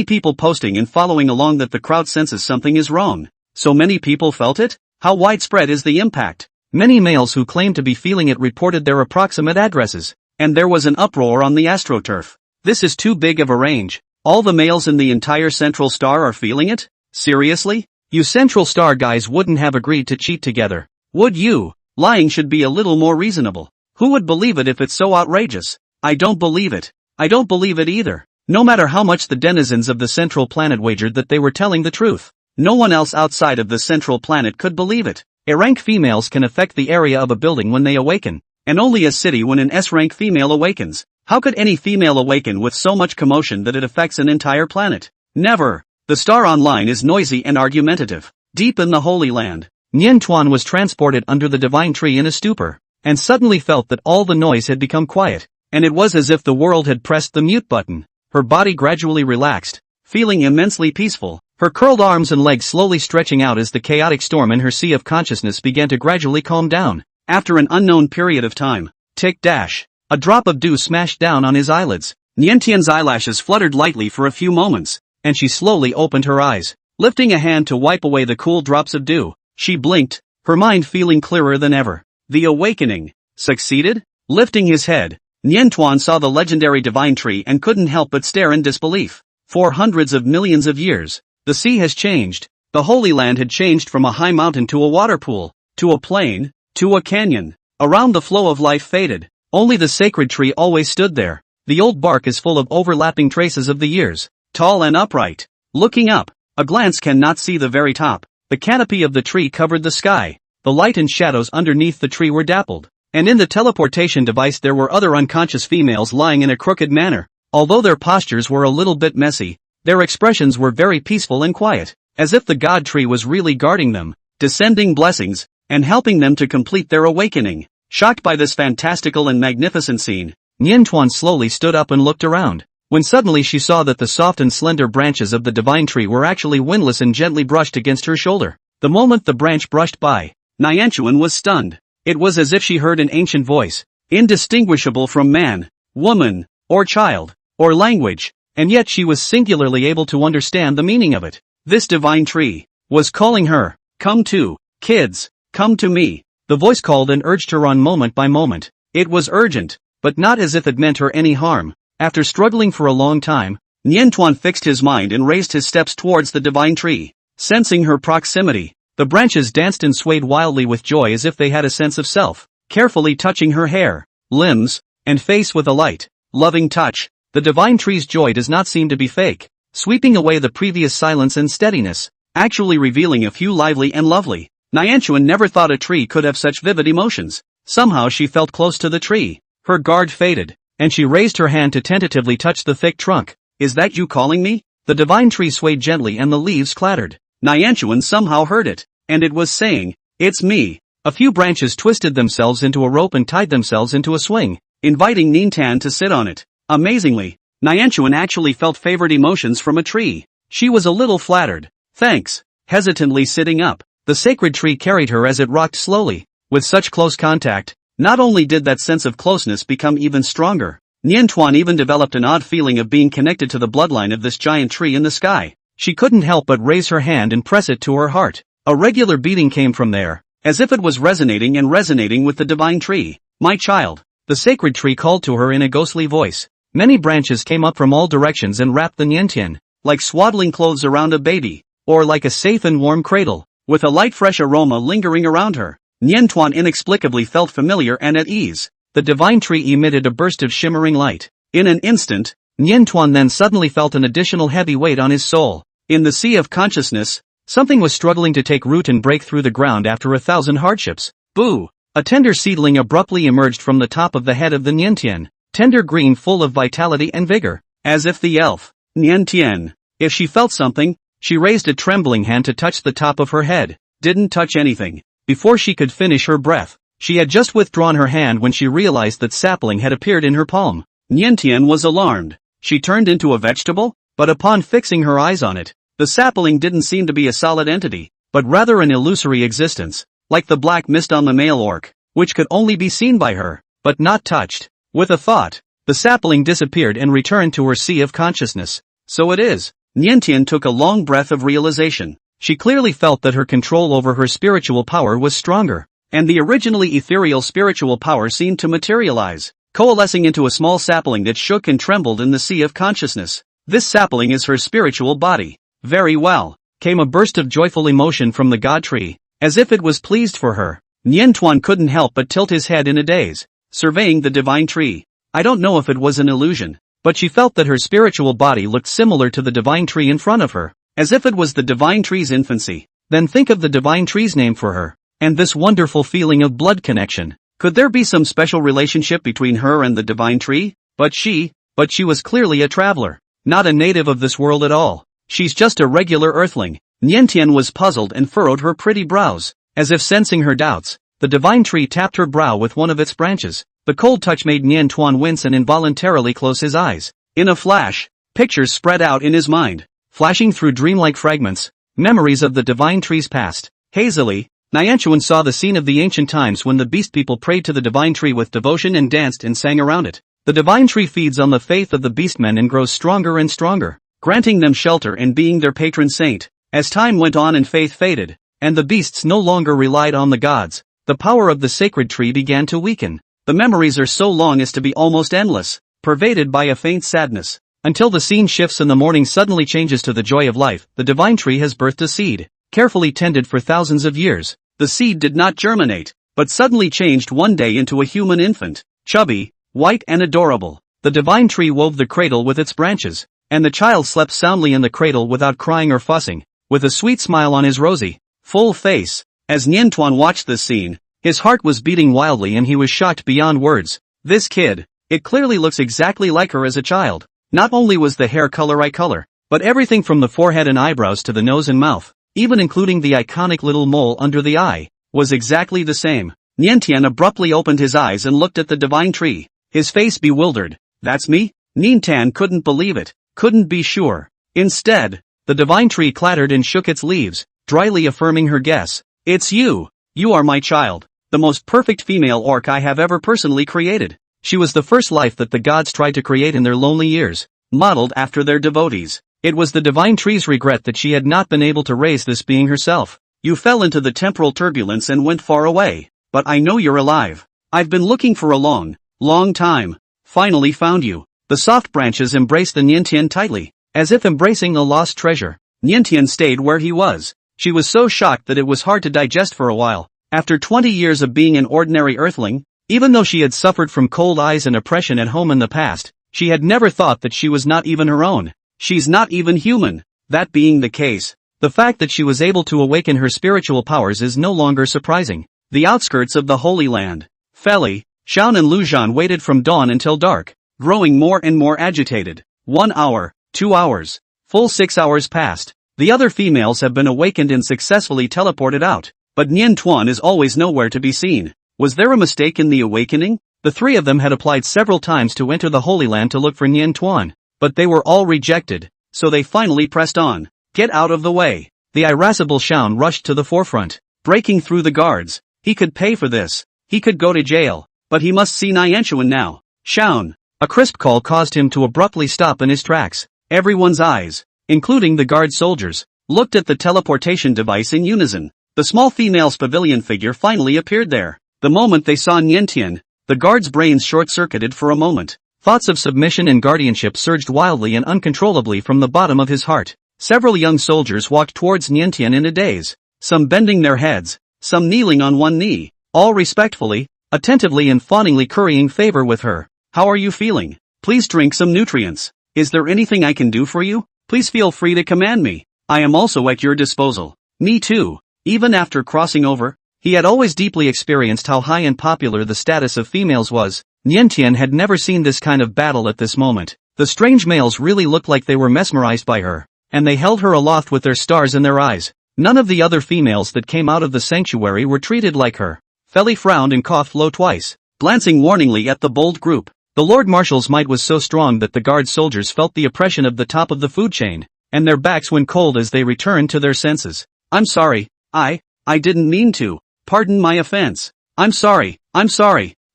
people posting and following along that the crowd senses something is wrong. So many people felt it? How widespread is the impact? Many males who claimed to be feeling it reported their approximate addresses, and there was an uproar on the astroturf. This is too big of a range. All the males in the entire Central Star are feeling it? Seriously? You Central Star guys wouldn't have agreed to cheat together, would you? Lying should be a little more reasonable. Who would believe it if it's so outrageous? I don't believe it. I don't believe it either. No matter how much the denizens of the Central Planet wagered that they were telling the truth, no one else outside of the Central Planet could believe it. A-rank females can affect the area of a building when they awaken, and only a city when an S-rank female awakens. How could any female awaken with so much commotion that it affects an entire planet? Never. The Star Online is noisy and argumentative. Deep in the Holy Land, Nian Tuan was transported under the divine tree in a stupor, and suddenly felt that all the noise had become quiet, and it was as if the world had pressed the mute button. Her body gradually relaxed, feeling immensely peaceful, her curled arms and legs slowly stretching out as the chaotic storm in her sea of consciousness began to gradually calm down. After an unknown period of time, tick-dash, a drop of dew smashed down on his eyelids. Niantian's eyelashes fluttered lightly for a few moments, and she slowly opened her eyes. Lifting a hand to wipe away the cool drops of dew, she blinked, her mind feeling clearer than ever. The awakening succeeded? Lifting his head, Nian Tuan saw the legendary divine tree and couldn't help but stare in disbelief. For hundreds of millions of years, the sea has changed. The Holy Land had changed from a high mountain to a water pool, to a plain, to a canyon. Around the flow of life faded. Only the sacred tree always stood there. The old bark is full of overlapping traces of the years, tall and upright. Looking up, a glance cannot see the very top. The canopy of the tree covered the sky. The light and shadows underneath the tree were dappled, and in the teleportation device there were other unconscious females lying in a crooked manner. Although their postures were a little bit messy, their expressions were very peaceful and quiet, as if the god tree was really guarding them, descending blessings, and helping them to complete their awakening. Shocked by this fantastical and magnificent scene, Nian Tuan slowly stood up and looked around, when suddenly she saw that the soft and slender branches of the divine tree were actually windless and gently brushed against her shoulder. The moment the branch brushed by, Nianchuan was stunned. It was as if she heard an ancient voice, indistinguishable from man, woman, or child, or language, and yet she was singularly able to understand the meaning of it. This divine tree was calling her. Come to, kids, come to me. The voice called and urged her on moment by moment. It was urgent, but not as if it meant her any harm. After struggling for a long time, Nian Tuan fixed his mind and raised his steps towards the divine tree. Sensing her proximity, the branches danced and swayed wildly with joy as if they had a sense of self, carefully touching her hair, limbs, and face with a light, loving touch. The divine tree's joy does not seem to be fake, sweeping away the previous silence and steadiness, actually revealing a few lively and lovely. Nianchuan never thought a tree could have such vivid emotions. Somehow she felt close to the tree. Her guard faded, and she raised her hand to tentatively touch the thick trunk. Is that you calling me? The divine tree swayed gently and the leaves clattered. Nianchuan somehow heard it, and it was saying, it's me. A few branches twisted themselves into a rope and tied themselves into a swing, inviting Nintan to sit on it. Amazingly, Nianchuan actually felt favored emotions from a tree. She was a little flattered. Thanks. Hesitantly sitting up, the sacred tree carried her as it rocked slowly. With such close contact, not only did that sense of closeness become even stronger, Nian Tuan even developed an odd feeling of being connected to the bloodline of this giant tree in the sky. She couldn't help but raise her hand and press it to her heart. A regular beating came from there, as if it was resonating with the divine tree. My child, the sacred tree called to her in a ghostly voice. Many branches came up from all directions and wrapped the Niantian, like swaddling clothes around a baby, or like a safe and warm cradle, with a light fresh aroma lingering around her. Nian Tuan inexplicably felt familiar and at ease. The divine tree emitted a burst of shimmering light. In an instant, Nian Tuan then suddenly felt an additional heavy weight on his soul. In the sea of consciousness, something was struggling to take root and break through the ground after 1,000 hardships. Boo! A tender seedling abruptly emerged from the top of the head of the Niantian, tender green full of vitality and vigor, as if the elf, Niantian, if she felt something, she raised a trembling hand to touch the top of her head, didn't touch anything. Before she could finish her breath, she had just withdrawn her hand when she realized that sapling had appeared in her palm. Niantian was alarmed. She turned into a vegetable? But upon fixing her eyes on it, the sapling didn't seem to be a solid entity, but rather an illusory existence, like the black mist on the male orc, which could only be seen by her, but not touched. With a thought, the sapling disappeared and returned to her sea of consciousness. So it is. Niantian took a long breath of realization. She clearly felt that her control over her spiritual power was stronger, and the originally ethereal spiritual power seemed to materialize, coalescing into a small sapling that shook and trembled in the sea of consciousness. This sapling is her spiritual body. Very well, came a burst of joyful emotion from the god tree, as if it was pleased for her. Nian Tuan couldn't help but tilt his head in a daze, surveying the divine tree. I don't know if it was an illusion, but she felt that her spiritual body looked similar to the divine tree in front of her, as if it was the divine tree's infancy. Then think of the divine tree's name for her, and this wonderful feeling of blood connection. Could there be some special relationship between her and the divine tree? But she was clearly a traveler, not a native of this world at all. She's just a regular earthling. Niantian was puzzled and furrowed her pretty brows. As if sensing her doubts, the divine tree tapped her brow with one of its branches. The cold touch made Nian Tuan wince and involuntarily close his eyes. In a flash, pictures spread out in his mind, flashing through dreamlike fragments, memories of the divine tree's past. Hazily, Nianchuan saw the scene of the ancient times when the beast people prayed to the divine tree with devotion and danced and sang around it. The divine tree feeds on the faith of the beastmen and grows stronger and stronger, granting them shelter and being their patron saint. As time went on and faith faded, and the beasts no longer relied on the gods, the power of the sacred tree began to weaken. The memories are so long as to be almost endless, pervaded by a faint sadness, until the scene shifts and the morning suddenly changes to the joy of life. The divine tree has birthed a seed, carefully tended for thousands of years. The seed did not germinate, but suddenly changed one day into a human infant, chubby, white and adorable. The divine tree wove the cradle with its branches, and the child slept soundly in the cradle without crying or fussing, with a sweet smile on his rosy, full face. As Nian Tuan watched this scene, his heart was beating wildly and he was shocked beyond words. This kid, it clearly looks exactly like her as a child. Not only was the hair color eye color, but everything from the forehead and eyebrows to the nose and mouth, even including the iconic little mole under the eye, was exactly the same. Niantian abruptly opened his eyes and looked at the divine tree, his face bewildered. That's me? Niantian couldn't believe it, couldn't be sure. Instead, the divine tree clattered and shook its leaves, dryly affirming her guess. It's you. You are my child, the most perfect female orc I have ever personally created. She was the first life that the gods tried to create in their lonely years, modeled after their devotees. It was the divine tree's regret that she had not been able to raise this being herself. You fell into the temporal turbulence and went far away, but I know you're alive. I've been looking for a long time. Finally found you. The soft branches embraced the Niantian tightly, as if embracing a lost treasure. Niantian stayed where he was. She was so shocked that it was hard to digest for a while. After 20 years of being an ordinary earthling, even though she had suffered from cold eyes and oppression at home in the past, she had never thought that she was not even her own. She's not even human. That being the case, the fact that she was able to awaken her spiritual powers is no longer surprising. The outskirts of the Holy Land. Feli, Shaun and Lujan waited from dawn until dark, growing more and more agitated. 1 hour, 2 hours, full 6 hours passed. The other females have been awakened and successfully teleported out, but Nian Tuan is always nowhere to be seen. Was there a mistake in the awakening? The three of them had applied several times to enter the Holy Land to look for Nian Tuan, but they were all rejected, so they finally pressed on. Get out of the way. The irascible Shaun rushed to the forefront, breaking through the guards. He could pay for this. He could go to jail, but he must see Nianchuan now. Shaun. A crisp call caused him to abruptly stop in his tracks. Everyone's eyes, including the guard soldiers, looked at the teleportation device in unison. The small female's pavilion figure finally appeared there. The moment they saw Niantian, the guard's brains short-circuited for a moment. Thoughts of submission and guardianship surged wildly and uncontrollably from the bottom of his heart. Several young soldiers walked towards Niantian in a daze, some bending their heads, some kneeling on one knee, all respectfully, attentively and fawningly currying favor with her. How are you feeling? Please drink some nutrients. Is there anything I can do for you? Please feel free to command me. I am also at your disposal. Me too. Even after crossing over, he had always deeply experienced how high and popular the status of females was. Niantian had never seen this kind of battle at this moment. The strange males really looked like they were mesmerized by her, and they held her aloft with their stars in their eyes. None of the other females that came out of the sanctuary were treated like her. Feli frowned and coughed low twice, glancing warningly at the bold group. The Lord Marshal's might was so strong that the guard soldiers felt the oppression of the top of the food chain, and their backs went cold as they returned to their senses. I'm sorry, I didn't mean to. Pardon my offense. I'm sorry.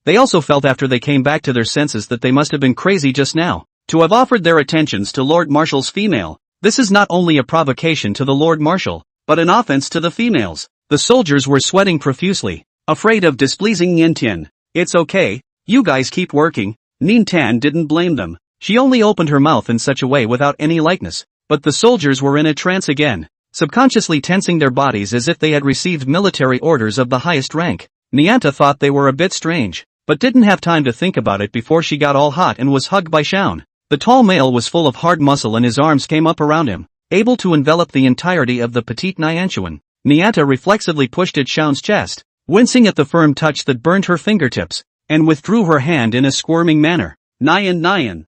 They also felt after they came back to their senses that they must have been crazy just now, to have offered their attentions to Lord Marshal's female. This is not only a provocation to the Lord Marshal, but an offense to the females. The soldiers were sweating profusely, afraid of displeasing Niantian. It's okay, you guys keep working. Niantian didn't blame them. She only opened her mouth in such a way without any likeness. But the soldiers were in a trance again, subconsciously tensing their bodies as if they had received military orders of the highest rank. Nianta thought they were a bit strange, but didn't have time to think about it before she got all hot and was hugged by Xiaon. The tall male was full of hard muscle and his arms came up around him, able to envelop the entirety of the petite Niantian. Nianta reflexively pushed at Xiaon's chest, wincing at the firm touch that burned her fingertips, and withdrew her hand in a squirming manner. Nian.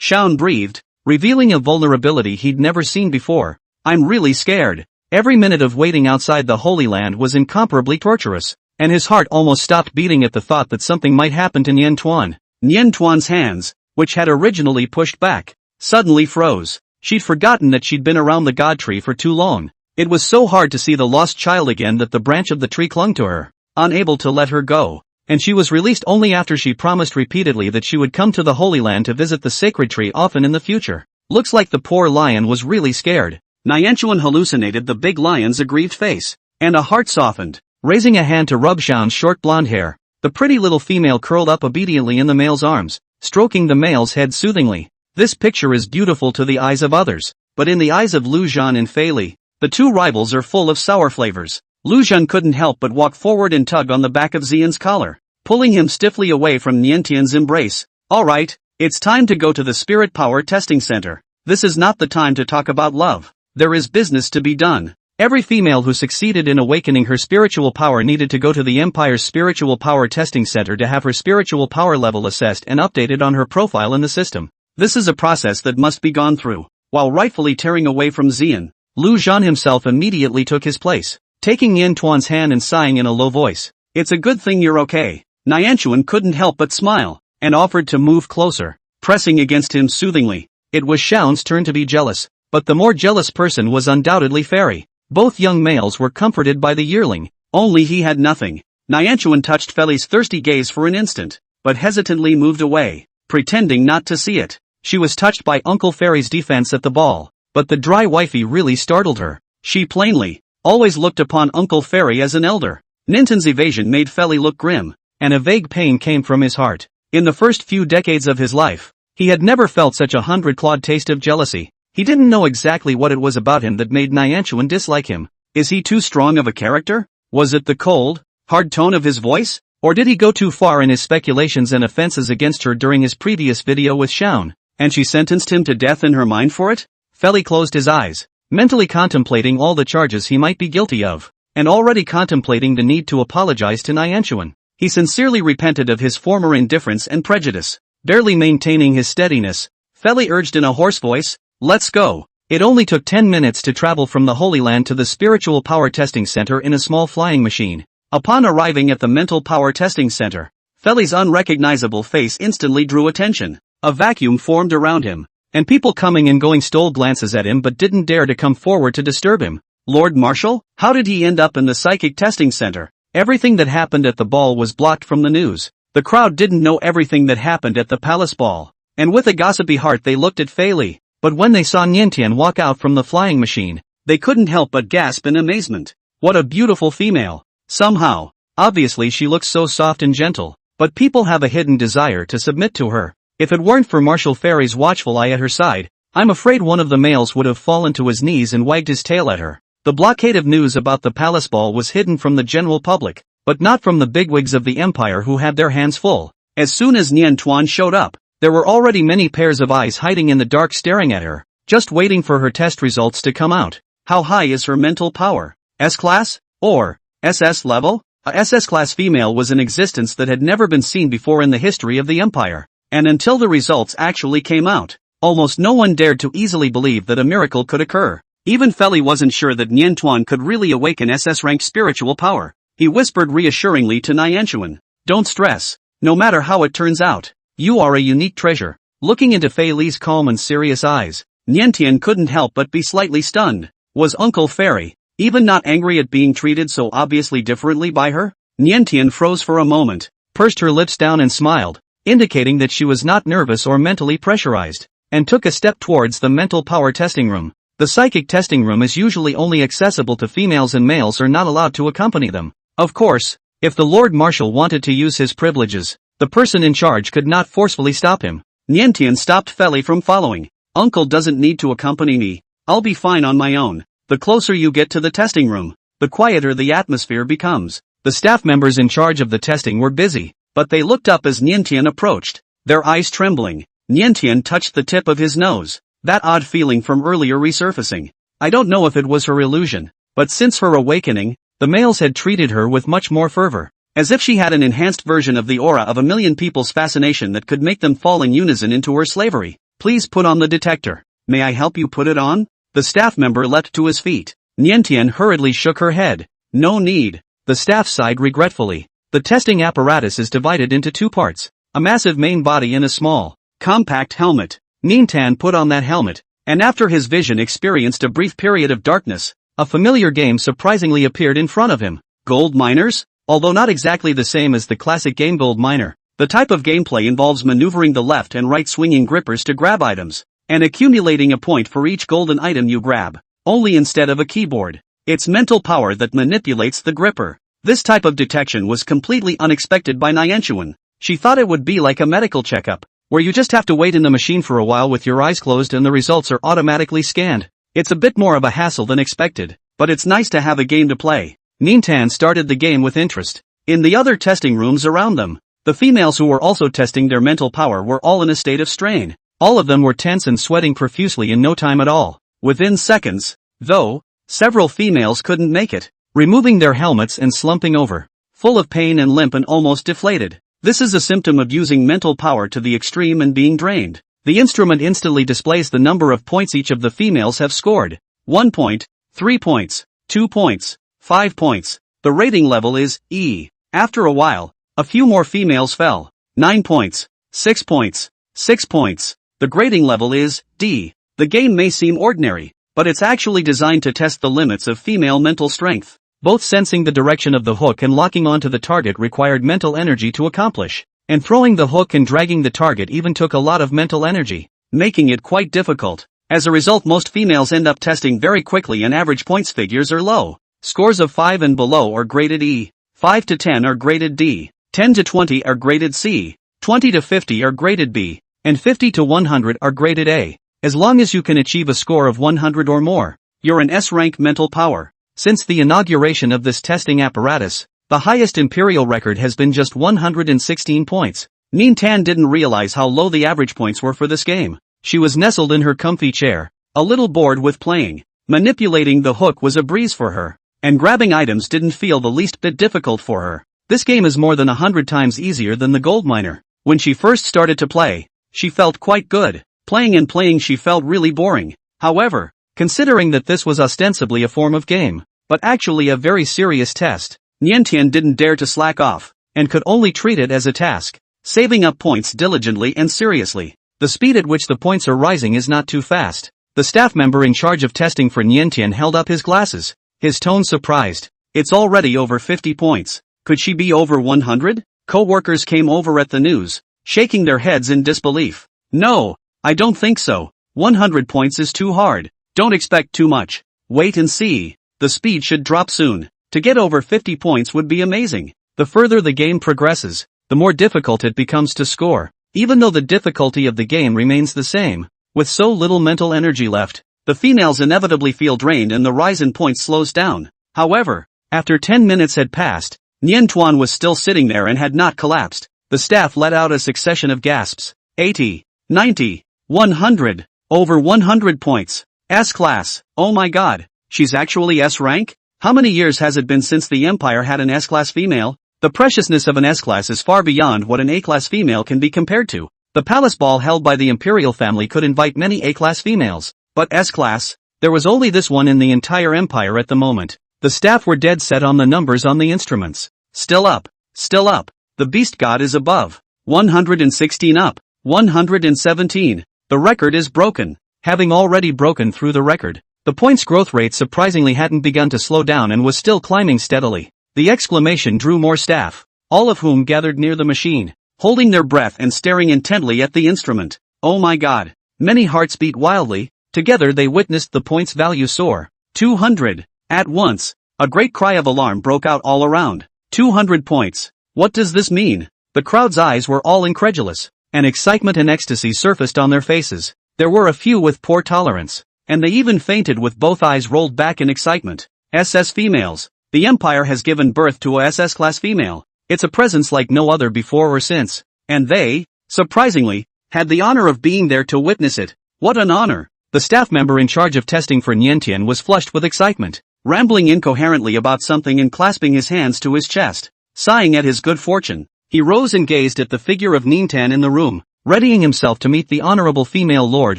Xiaon breathed, revealing a vulnerability he'd never seen before. I'm really scared. Every minute of waiting outside the Holy Land was incomparably torturous, and his heart almost stopped beating at the thought that something might happen to Niantuan. Niantuan's hands, which had originally pushed back, suddenly froze. She'd forgotten that she'd been around the god tree for too long. It was so hard to see the lost child again that the branch of the tree clung to her, unable to let her go. And she was released only after she promised repeatedly that she would come to the Holy Land to visit the sacred tree often in the future. Looks like the poor lion was really scared. Niantuan hallucinated the big lion's aggrieved face, and a heart softened. Raising a hand to rub Xiaon's short blonde hair, the pretty little female curled up obediently in the male's arms, stroking the male's head soothingly. This picture is beautiful to the eyes of others, but in the eyes of Lu Zhan and Fei Li, the two rivals are full of sour flavors. Lu Zhan couldn't help but walk forward and tug on the back of Xian's collar, pulling him stiffly away from Niantian's embrace. Alright, it's time to go to the Spirit Power Testing Center. This is not the time to talk about love. There is business to be done. Every female who succeeded in awakening her spiritual power needed to go to the Empire's Spiritual Power Testing Center to have her spiritual power level assessed and updated on her profile in the system. This is a process that must be gone through. While rightfully tearing away from Xian, Lu Zhan himself immediately took his place, taking Niantuan's hand and sighing in a low voice. It's a good thing you're okay. Niantuan couldn't help but smile, and offered to move closer, pressing against him soothingly. It was Xiaon's turn to be jealous, but the more jealous person was undoubtedly Fairy. Both young males were comforted by the yearling, only he had nothing. Niantuan touched Feli's thirsty gaze for an instant, but hesitantly moved away, pretending not to see it. She was touched by Uncle Fairy's defense at the ball, but the dry wifey really startled her. She plainly always looked upon Uncle Fairy as an elder. Ninten's evasion made Feli look grim, and a vague pain came from his heart. In the first few decades of his life, he had never felt such a hundred-clawed taste of jealousy. He didn't know exactly what it was about him that made Niantuan dislike him. Is he too strong of a character? Was it the cold, hard tone of his voice? Or did he go too far in his speculations and offenses against her during his previous video with Xiaon, and she sentenced him to death in her mind for it? Feli closed his eyes, mentally contemplating all the charges he might be guilty of, and already contemplating the need to apologize to Niantuan. He sincerely repented of his former indifference and prejudice. Barely maintaining his steadiness, Feli urged in a hoarse voice, "Let's go." It only took 10 minutes to travel from the Holy Land to the Spiritual Power Testing Center in a small flying machine. Upon arriving at the Mental Power Testing Center, Feli's unrecognizable face instantly drew attention. A vacuum formed around him, and people coming and going stole glances at him but didn't dare to come forward to disturb him. Lord Marshal? How did he end up in the Psychic Testing Center? Everything that happened at the ball was blocked from the news. The crowd didn't know everything that happened at the palace ball, and with a gossipy heart they looked at Fei Li. But when they saw Niantian walk out from the flying machine, they couldn't help but gasp in amazement. What a beautiful female. Somehow, obviously she looks so soft and gentle, but people have a hidden desire to submit to her. If it weren't for Marshal Fairy's watchful eye at her side, I'm afraid one of the males would have fallen to his knees and wagged his tail at her. The blockade of news about the palace ball was hidden from the general public, but not from the bigwigs of the empire who had their hands full. As soon as Niantuan showed up, there were already many pairs of eyes hiding in the dark staring at her, just waiting for her test results to come out. How high is her mental power? S-class? Or SS level? A SS-class female was in existence that had never been seen before in the history of the empire, and until the results actually came out, almost no one dared to easily believe that a miracle could occur. Even Feli wasn't sure that Niantuan could really awaken SS-ranked spiritual power. He whispered reassuringly to Niantuan, "Don't stress, no matter how it turns out. You are a unique treasure." Looking into Fei Li's calm and serious eyes, Niantian couldn't help but be slightly stunned. Was Uncle Fairy even not angry at being treated so obviously differently by her? Niantian froze for a moment, pursed her lips down and smiled, indicating that she was not nervous or mentally pressurized, and took a step towards the mental power testing room. The psychic testing room is usually only accessible to females and males are not allowed to accompany them. Of course, if the Lord Marshal wanted to use his privileges, the person in charge could not forcefully stop him. Niantian stopped Feli from following. Uncle doesn't need to accompany me. I'll be fine on my own. The closer you get to the testing room, the quieter the atmosphere becomes. The staff members in charge of the testing were busy, but they looked up as Niantian approached, their eyes trembling. Niantian touched the tip of his nose, that odd feeling from earlier resurfacing. I don't know if it was her illusion, but since her awakening, the males had treated her with much more fervor, as if she had an enhanced version of the aura of a million people's fascination that could make them fall in unison into her slavery. Please put on the detector. May I help you put it on? The staff member leapt to his feet. Niantian hurriedly shook her head. No need. The staff sighed regretfully. The testing apparatus is divided into two parts, a massive main body and a small, compact helmet. Niantian put on that helmet, and after his vision experienced a brief period of darkness, a familiar game surprisingly appeared in front of him. Gold miners? Although not exactly the same as the classic game Gold Miner, the type of gameplay involves maneuvering the left and right swinging grippers to grab items, and accumulating a point for each golden item you grab, only instead of a keyboard. It's mental power that manipulates the gripper. This type of detection was completely unexpected by Niantian. She thought it would be like a medical checkup, where you just have to wait in the machine for a while with your eyes closed and the results are automatically scanned. It's a bit more of a hassle than expected, but it's nice to have a game to play. Niantian started the game with interest. In the other testing rooms around them, the females who were also testing their mental power were all in a state of strain. All of them were tense and sweating profusely in no time at all. Within seconds, though, several females couldn't make it, removing their helmets and slumping over, full of pain and limp and almost deflated. This is a symptom of using mental power to the extreme and being drained. The instrument instantly displays the number of points each of the females have scored. 1 point, 3 points, 2 points, 5 points. The rating level is E. After a while, a few more females fell. 9 points, 6 points, 6 points. The grading level is D. The game may seem ordinary, but it's actually designed to test the limits of female mental strength. Both sensing the direction of the hook and locking onto the target required mental energy to accomplish, and throwing the hook and dragging the target even took a lot of mental energy, making it quite difficult. As a result, most females end up testing very quickly and average points figures are low. Scores of 5 and below are graded E, 5 to 10 are graded D, 10 to 20 are graded C, 20 to 50 are graded B, and 50 to 100 are graded A. As long as you can achieve a score of 100 or more, you're an S-rank mental power. Since the inauguration of this testing apparatus, the highest Imperial record has been just 116 points. Niantian didn't realize how low the average points were for this game. She was nestled in her comfy chair, a little bored with playing. Manipulating the hook was a breeze for her, and grabbing items didn't feel the least bit difficult for her. This game is more than 100 times easier than the Gold Miner. When she first started to play, she felt quite good. Playing she felt really boring. However, considering that this was ostensibly a form of game, but actually a very serious test, Niantian didn't dare to slack off, and could only treat it as a task, saving up points diligently and seriously. The speed at which the points are rising is not too fast. The staff member in charge of testing for Niantian held up his glasses, his tone surprised. It's already over 50 points. Could she be over 100? Co-workers came over at the news, shaking their heads in disbelief. No, I don't think so. 100 points is too hard. Don't expect too much. Wait and see. The speed should drop soon. To get over 50 points would be amazing. The further the game progresses, the more difficult it becomes to score, even though the difficulty of the game remains the same. With so little mental energy left, the females inevitably feel drained and the rise in points slows down. However, after 10 minutes had passed, Niantian was still sitting there and had not collapsed. The staff let out a succession of gasps. 80, 90, 100, over 100 points. S-class, oh my god, she's actually S-rank? How many years has it been since the Empire had an S-class female? The preciousness of an S-class is far beyond what an A-class female can be compared to. The palace ball held by the Imperial family could invite many A-class females, but S-class, there was only this one in the entire Empire at the moment. The staff were dead set on the numbers on the instruments. Still up, still up. The beast god is above. 116 up, 117. The record is broken. Having already broken through the record, the points growth rate surprisingly hadn't begun to slow down and was still climbing steadily. The exclamation drew more staff, all of whom gathered near the machine, holding their breath and staring intently at the instrument. Oh my god. Many hearts beat wildly. Together they witnessed the points value soar. 200. At once, A great cry of alarm broke out all around. 200 points. What does this mean? The crowd's eyes were all incredulous, and excitement and ecstasy surfaced on their faces. There were a few with poor tolerance, and they even fainted with both eyes rolled back in excitement. SS females. The Empire has given birth to a SS-class female. It's a presence like no other before or since, and they, surprisingly, had the honor of being there to witness it. What an honor! The staff member in charge of testing for Niantian was flushed with excitement, rambling incoherently about something and clasping his hands to his chest. Sighing at his good fortune, he rose and gazed at the figure of Niantian in the room, readying himself to meet the honorable female lord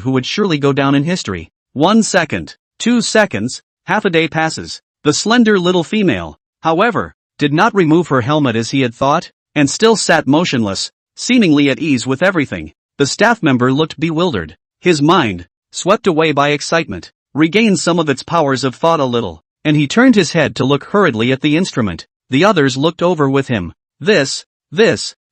who would surely go down in history. 1 second, 2 seconds, half a day passes. The slender little female, however, did not remove her helmet as he had thought, and still sat motionless, seemingly at ease with everything. The staff member looked bewildered. His mind, swept away by excitement, regained some of its powers of thought a little, and he turned his head to look hurriedly at the instrument. The others looked over with him. This,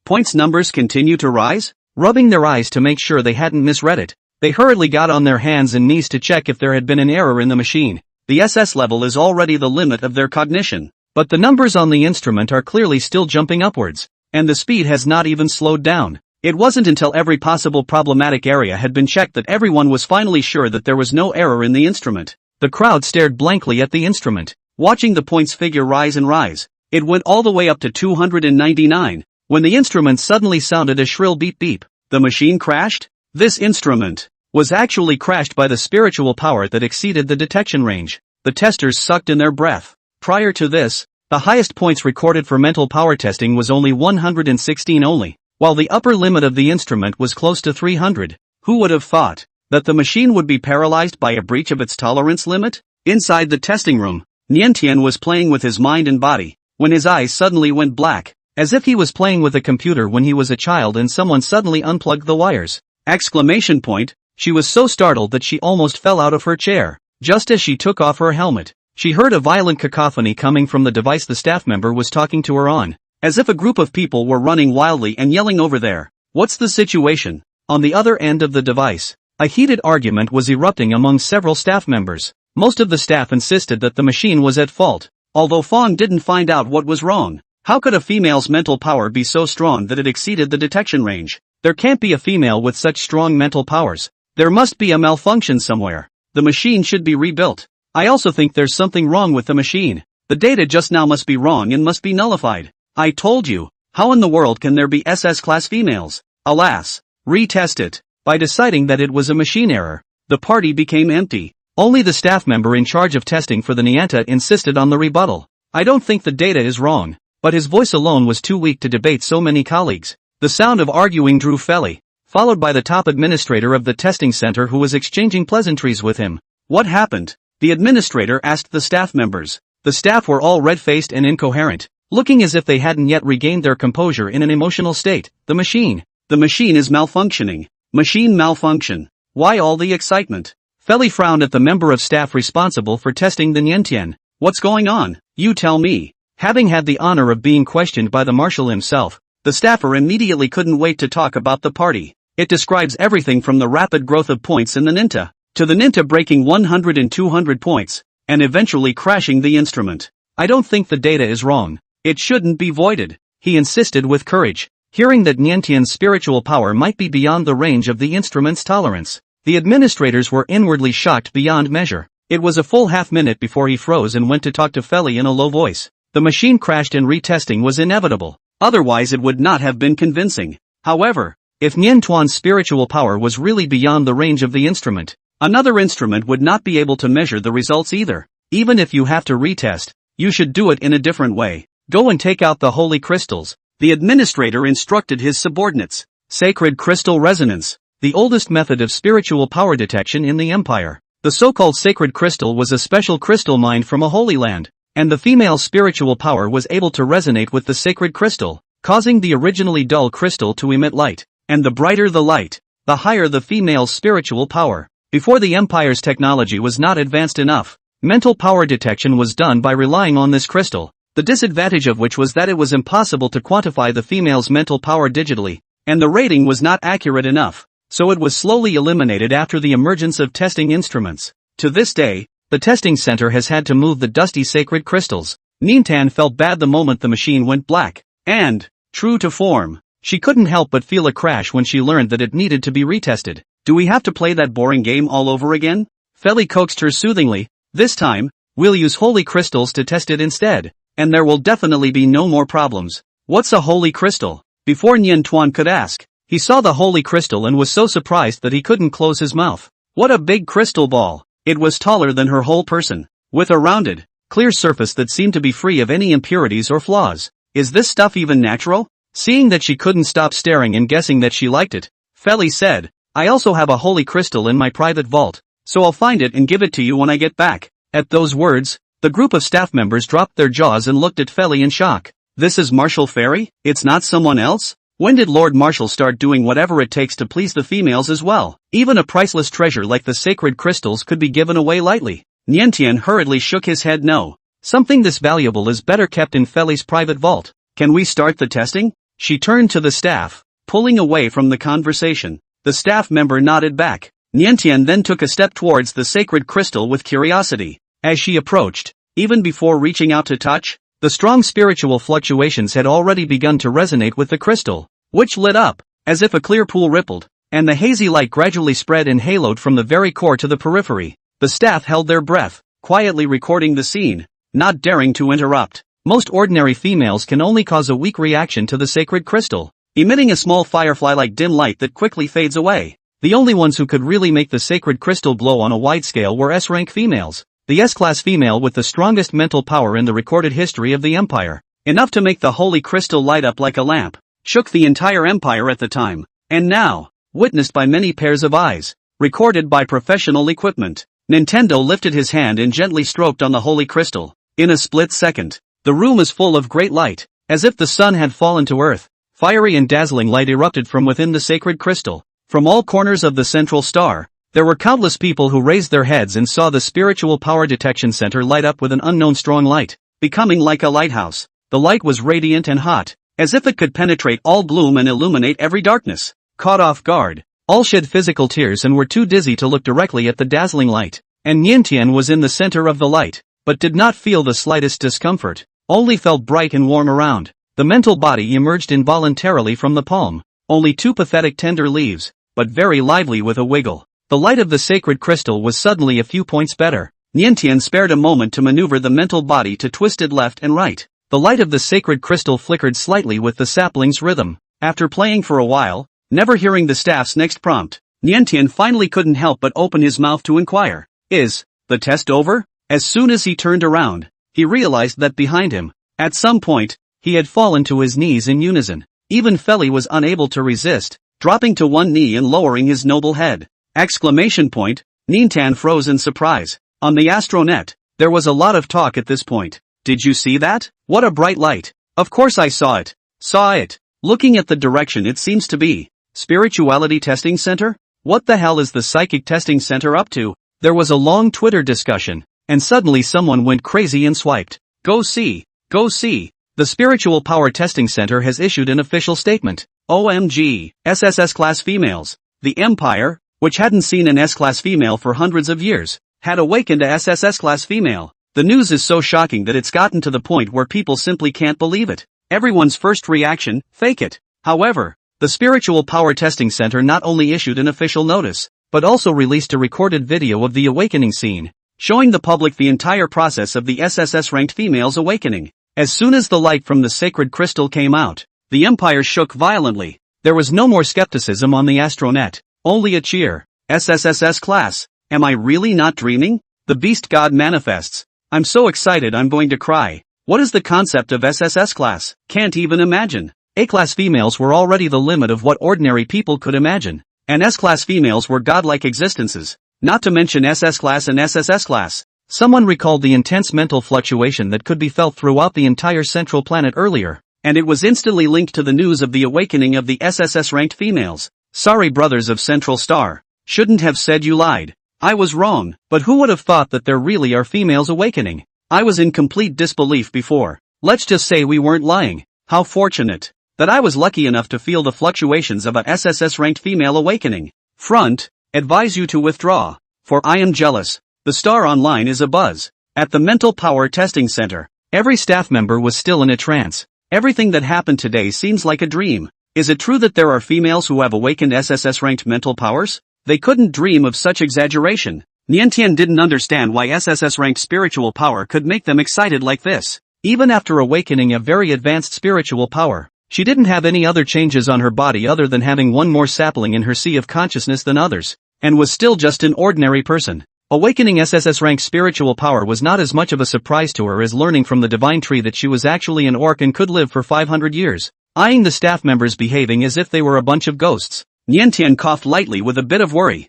points numbers continue to rise? Rubbing their eyes to make sure they hadn't misread it, they hurriedly got on their hands and knees to check if there had been an error in the machine. The SS level is already the limit of their cognition, but the numbers on the instrument are clearly still jumping upwards, and the speed has not even slowed down. It wasn't until every possible problematic area had been checked that everyone was finally sure that there was no error in the instrument. The crowd stared blankly at the instrument, watching the points figure rise and rise. It went all the way up to 299, when the instrument suddenly sounded a shrill beep beep. The machine crashed? This instrument was actually crashed by the spiritual power that exceeded the detection range. The testers sucked in their breath. Prior to this, the highest points recorded for mental power testing was only 116 only, while the upper limit of the instrument was close to 300. Who would have thought that the machine would be paralyzed by a breach of its tolerance limit? Inside the testing room, Niantian was playing with his mind and body, when his eyes suddenly went black, as if he was playing with a computer when he was a child and someone suddenly unplugged the wires. Exclamation point! She was so startled that she almost fell out of her chair. Just as she took off her helmet, she heard a violent cacophony coming from the device the staff member was talking to her on, as if a group of people were running wildly and yelling over there. What's the situation? On the other end of the device, a heated argument was erupting among several staff members. Most of the staff insisted that the machine was at fault, although Fong didn't find out what was wrong. How could a female's mental power be so strong that it exceeded the detection range? There can't be a female with such strong mental powers. There must be a malfunction somewhere. The machine should be rebuilt. I also think there's something wrong with the machine. The data just now must be wrong and must be nullified. I told you. How in the world can there be SS-class females? Alas. Retest it. By deciding that it was a machine error, the party became empty. Only the staff member in charge of testing for the Nianta insisted on the rebuttal. I don't think the data is wrong, but his voice alone was too weak to debate so many colleagues. The sound of arguing drew Feli, followed by the top administrator of the testing center who was exchanging pleasantries with him. What happened? The administrator asked the staff members. The staff were all red-faced and incoherent, looking as if they hadn't yet regained their composure in an emotional state. The machine is malfunctioning. Machine malfunction. Why all the excitement? Feli frowned at the member of staff responsible for testing the Niantian. What's going on? You tell me. Having had the honor of being questioned by the marshal himself, the staffer immediately couldn't wait to talk about the party. It describes everything from the rapid growth of points in the Ninta, to the Ninta breaking 100 and 200 points, and eventually crashing the instrument. I don't think the data is wrong. It shouldn't be voided, he insisted with courage. Hearing that Niantian's spiritual power might be beyond the range of the instrument's tolerance, the administrators were inwardly shocked beyond measure. It was a full half-minute before he froze and went to talk to Feli in a low voice. The machine crashed and retesting was inevitable. Otherwise it would not have been convincing. However, if Niantuan's spiritual power was really beyond the range of the instrument, another instrument would not be able to measure the results either. Even if you have to retest, you should do it in a different way. Go and take out the holy crystals. The administrator instructed his subordinates. Sacred crystal resonance, the oldest method of spiritual power detection in the Empire. The so-called sacred crystal was a special crystal mined from a holy land, and the female's spiritual power was able to resonate with the sacred crystal, causing the originally dull crystal to emit light. And the brighter the light, the higher the female's spiritual power. Before the Empire's technology was not advanced enough, mental power detection was done by relying on this crystal, the disadvantage of which was that it was impossible to quantify the female's mental power digitally, and the rating was not accurate enough, so it was slowly eliminated after the emergence of testing instruments. To this day, The testing center has had to move the dusty sacred crystals. Nintan felt bad the moment the machine went black. And, true to form, she couldn't help but feel a crash when she learned that it needed to be retested. Do we have to play that boring game all over again? Feli coaxed her soothingly. This time, we'll use holy crystals to test it instead, and there will definitely be no more problems. What's a holy crystal? Before Nian Tuan could ask, he saw the holy crystal and was so surprised that he couldn't close his mouth. What a big crystal ball! It was taller than her whole person, with a rounded, clear surface that seemed to be free of any impurities or flaws. Is this stuff even natural? Seeing that she couldn't stop staring and guessing that she liked it, Feli said, I also have a holy crystal in my private vault, so I'll find it and give it to you when I get back. At those words, the group of staff members dropped their jaws and looked at Feli in shock. This is Marshal Fairy? It's not someone else? When did Lord Marshal start doing whatever it takes to please the females as well? Even a priceless treasure like the sacred crystals could be given away lightly. Niantian hurriedly shook his head no. Something this valuable is better kept in Feli's private vault. Can we start the testing? She turned to the staff, pulling away from the conversation. The staff member nodded back. Niantian then took a step towards the sacred crystal with curiosity. As she approached, even before reaching out to touch, the strong spiritual fluctuations had already begun to resonate with the crystal, which lit up, as if a clear pool rippled, and the hazy light gradually spread and haloed from the very core to the periphery. The staff held their breath, quietly recording the scene, not daring to interrupt. Most ordinary females can only cause a weak reaction to the sacred crystal, emitting a small firefly-like dim light that quickly fades away. The only ones who could really make the sacred crystal glow on a wide scale were S-rank females. The S-class female with the strongest mental power in the recorded history of the Empire, enough to make the holy crystal light up like a lamp, shook the entire Empire at the time, and now, witnessed by many pairs of eyes, recorded by professional equipment. Nintendo lifted his hand and gently stroked on the holy crystal. In a split second, the room is full of great light, as if the sun had fallen to earth. Fiery and dazzling light erupted from within the sacred crystal. From all corners of the central star, there were countless people who raised their heads and saw the spiritual power detection center light up with an unknown strong light, becoming like a lighthouse. The light was radiant and hot, as if it could penetrate all gloom and illuminate every darkness. Caught off guard, all shed physical tears and were too dizzy to look directly at the dazzling light. And Niantian was in the center of the light, but did not feel the slightest discomfort, only felt bright and warm around. The mental body emerged involuntarily from the palm, only two pathetic tender leaves, but very lively with a wiggle. The light of the sacred crystal was suddenly a few points better. Niantian spared a moment to maneuver the mental body to twist it left and right. The light of the sacred crystal flickered slightly with the sapling's rhythm. After playing for a while, never hearing the staff's next prompt, Niantian finally couldn't help but open his mouth to inquire, is the test over? As soon as he turned around, he realized that behind him, at some point, he had fallen to his knees in unison. Even Feli was unable to resist, dropping to one knee and lowering his noble head. Exclamation point, Nintan froze in surprise. On the astronet, there was a lot of talk at this point. Did you see that? What a bright light. Of course I saw it. Saw it. Looking at the direction it seems to be. Spirituality Testing Center? What the hell is the Psychic Testing Center up to? There was a long Twitter discussion, and suddenly someone went crazy and swiped. Go see. Go see. The Spiritual Power Testing Center has issued an official statement. OMG. SSS class females. The Empire, which hadn't seen an S-class female for hundreds of years, had awakened a SSS class female. The news is so shocking that it's gotten to the point where people simply can't believe it. Everyone's first reaction, fake it. However, the Spiritual Power Testing Center not only issued an official notice, but also released a recorded video of the awakening scene, showing the public the entire process of the SSS-ranked females awakening. As soon as the light from the sacred crystal came out, the Empire shook violently. There was no more skepticism on the astronet. Only a cheer. SSSS class. Am I really not dreaming? The beast god manifests. I'm so excited I'm going to cry. What is the concept of SSS class? Can't even imagine. A-class females were already the limit of what ordinary people could imagine. And S-class females were godlike existences. Not to mention SS class and SSS class. Someone recalled the intense mental fluctuation that could be felt throughout the entire central planet earlier, and it was instantly linked to the news of the awakening of the SSS-ranked females. Sorry brothers of Central Star. Shouldn't have said you lied. I was wrong, but who would have thought that there really are females awakening? I was in complete disbelief before. Let's just say we weren't lying. How fortunate that I was lucky enough to feel the fluctuations of a SSS-ranked female awakening. Front, advise you to withdraw, for I am jealous. The star online is abuzz. At the Mental Power Testing Center, every staff member was still in a trance. Everything that happened today seems like a dream. Is it true that there are females who have awakened SSS-ranked mental powers? They couldn't dream of such exaggeration. Niantian didn't understand why SSS-ranked spiritual power could make them excited like this. Even after awakening a very advanced spiritual power, she didn't have any other changes on her body other than having one more sapling in her sea of consciousness than others, and was still just an ordinary person. Awakening SSS-ranked spiritual power was not as much of a surprise to her as learning from the divine tree that she was actually an orc and could live for 500 years. Eyeing the staff members behaving as if they were a bunch of ghosts, Niantian coughed lightly with a bit of worry.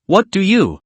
What do you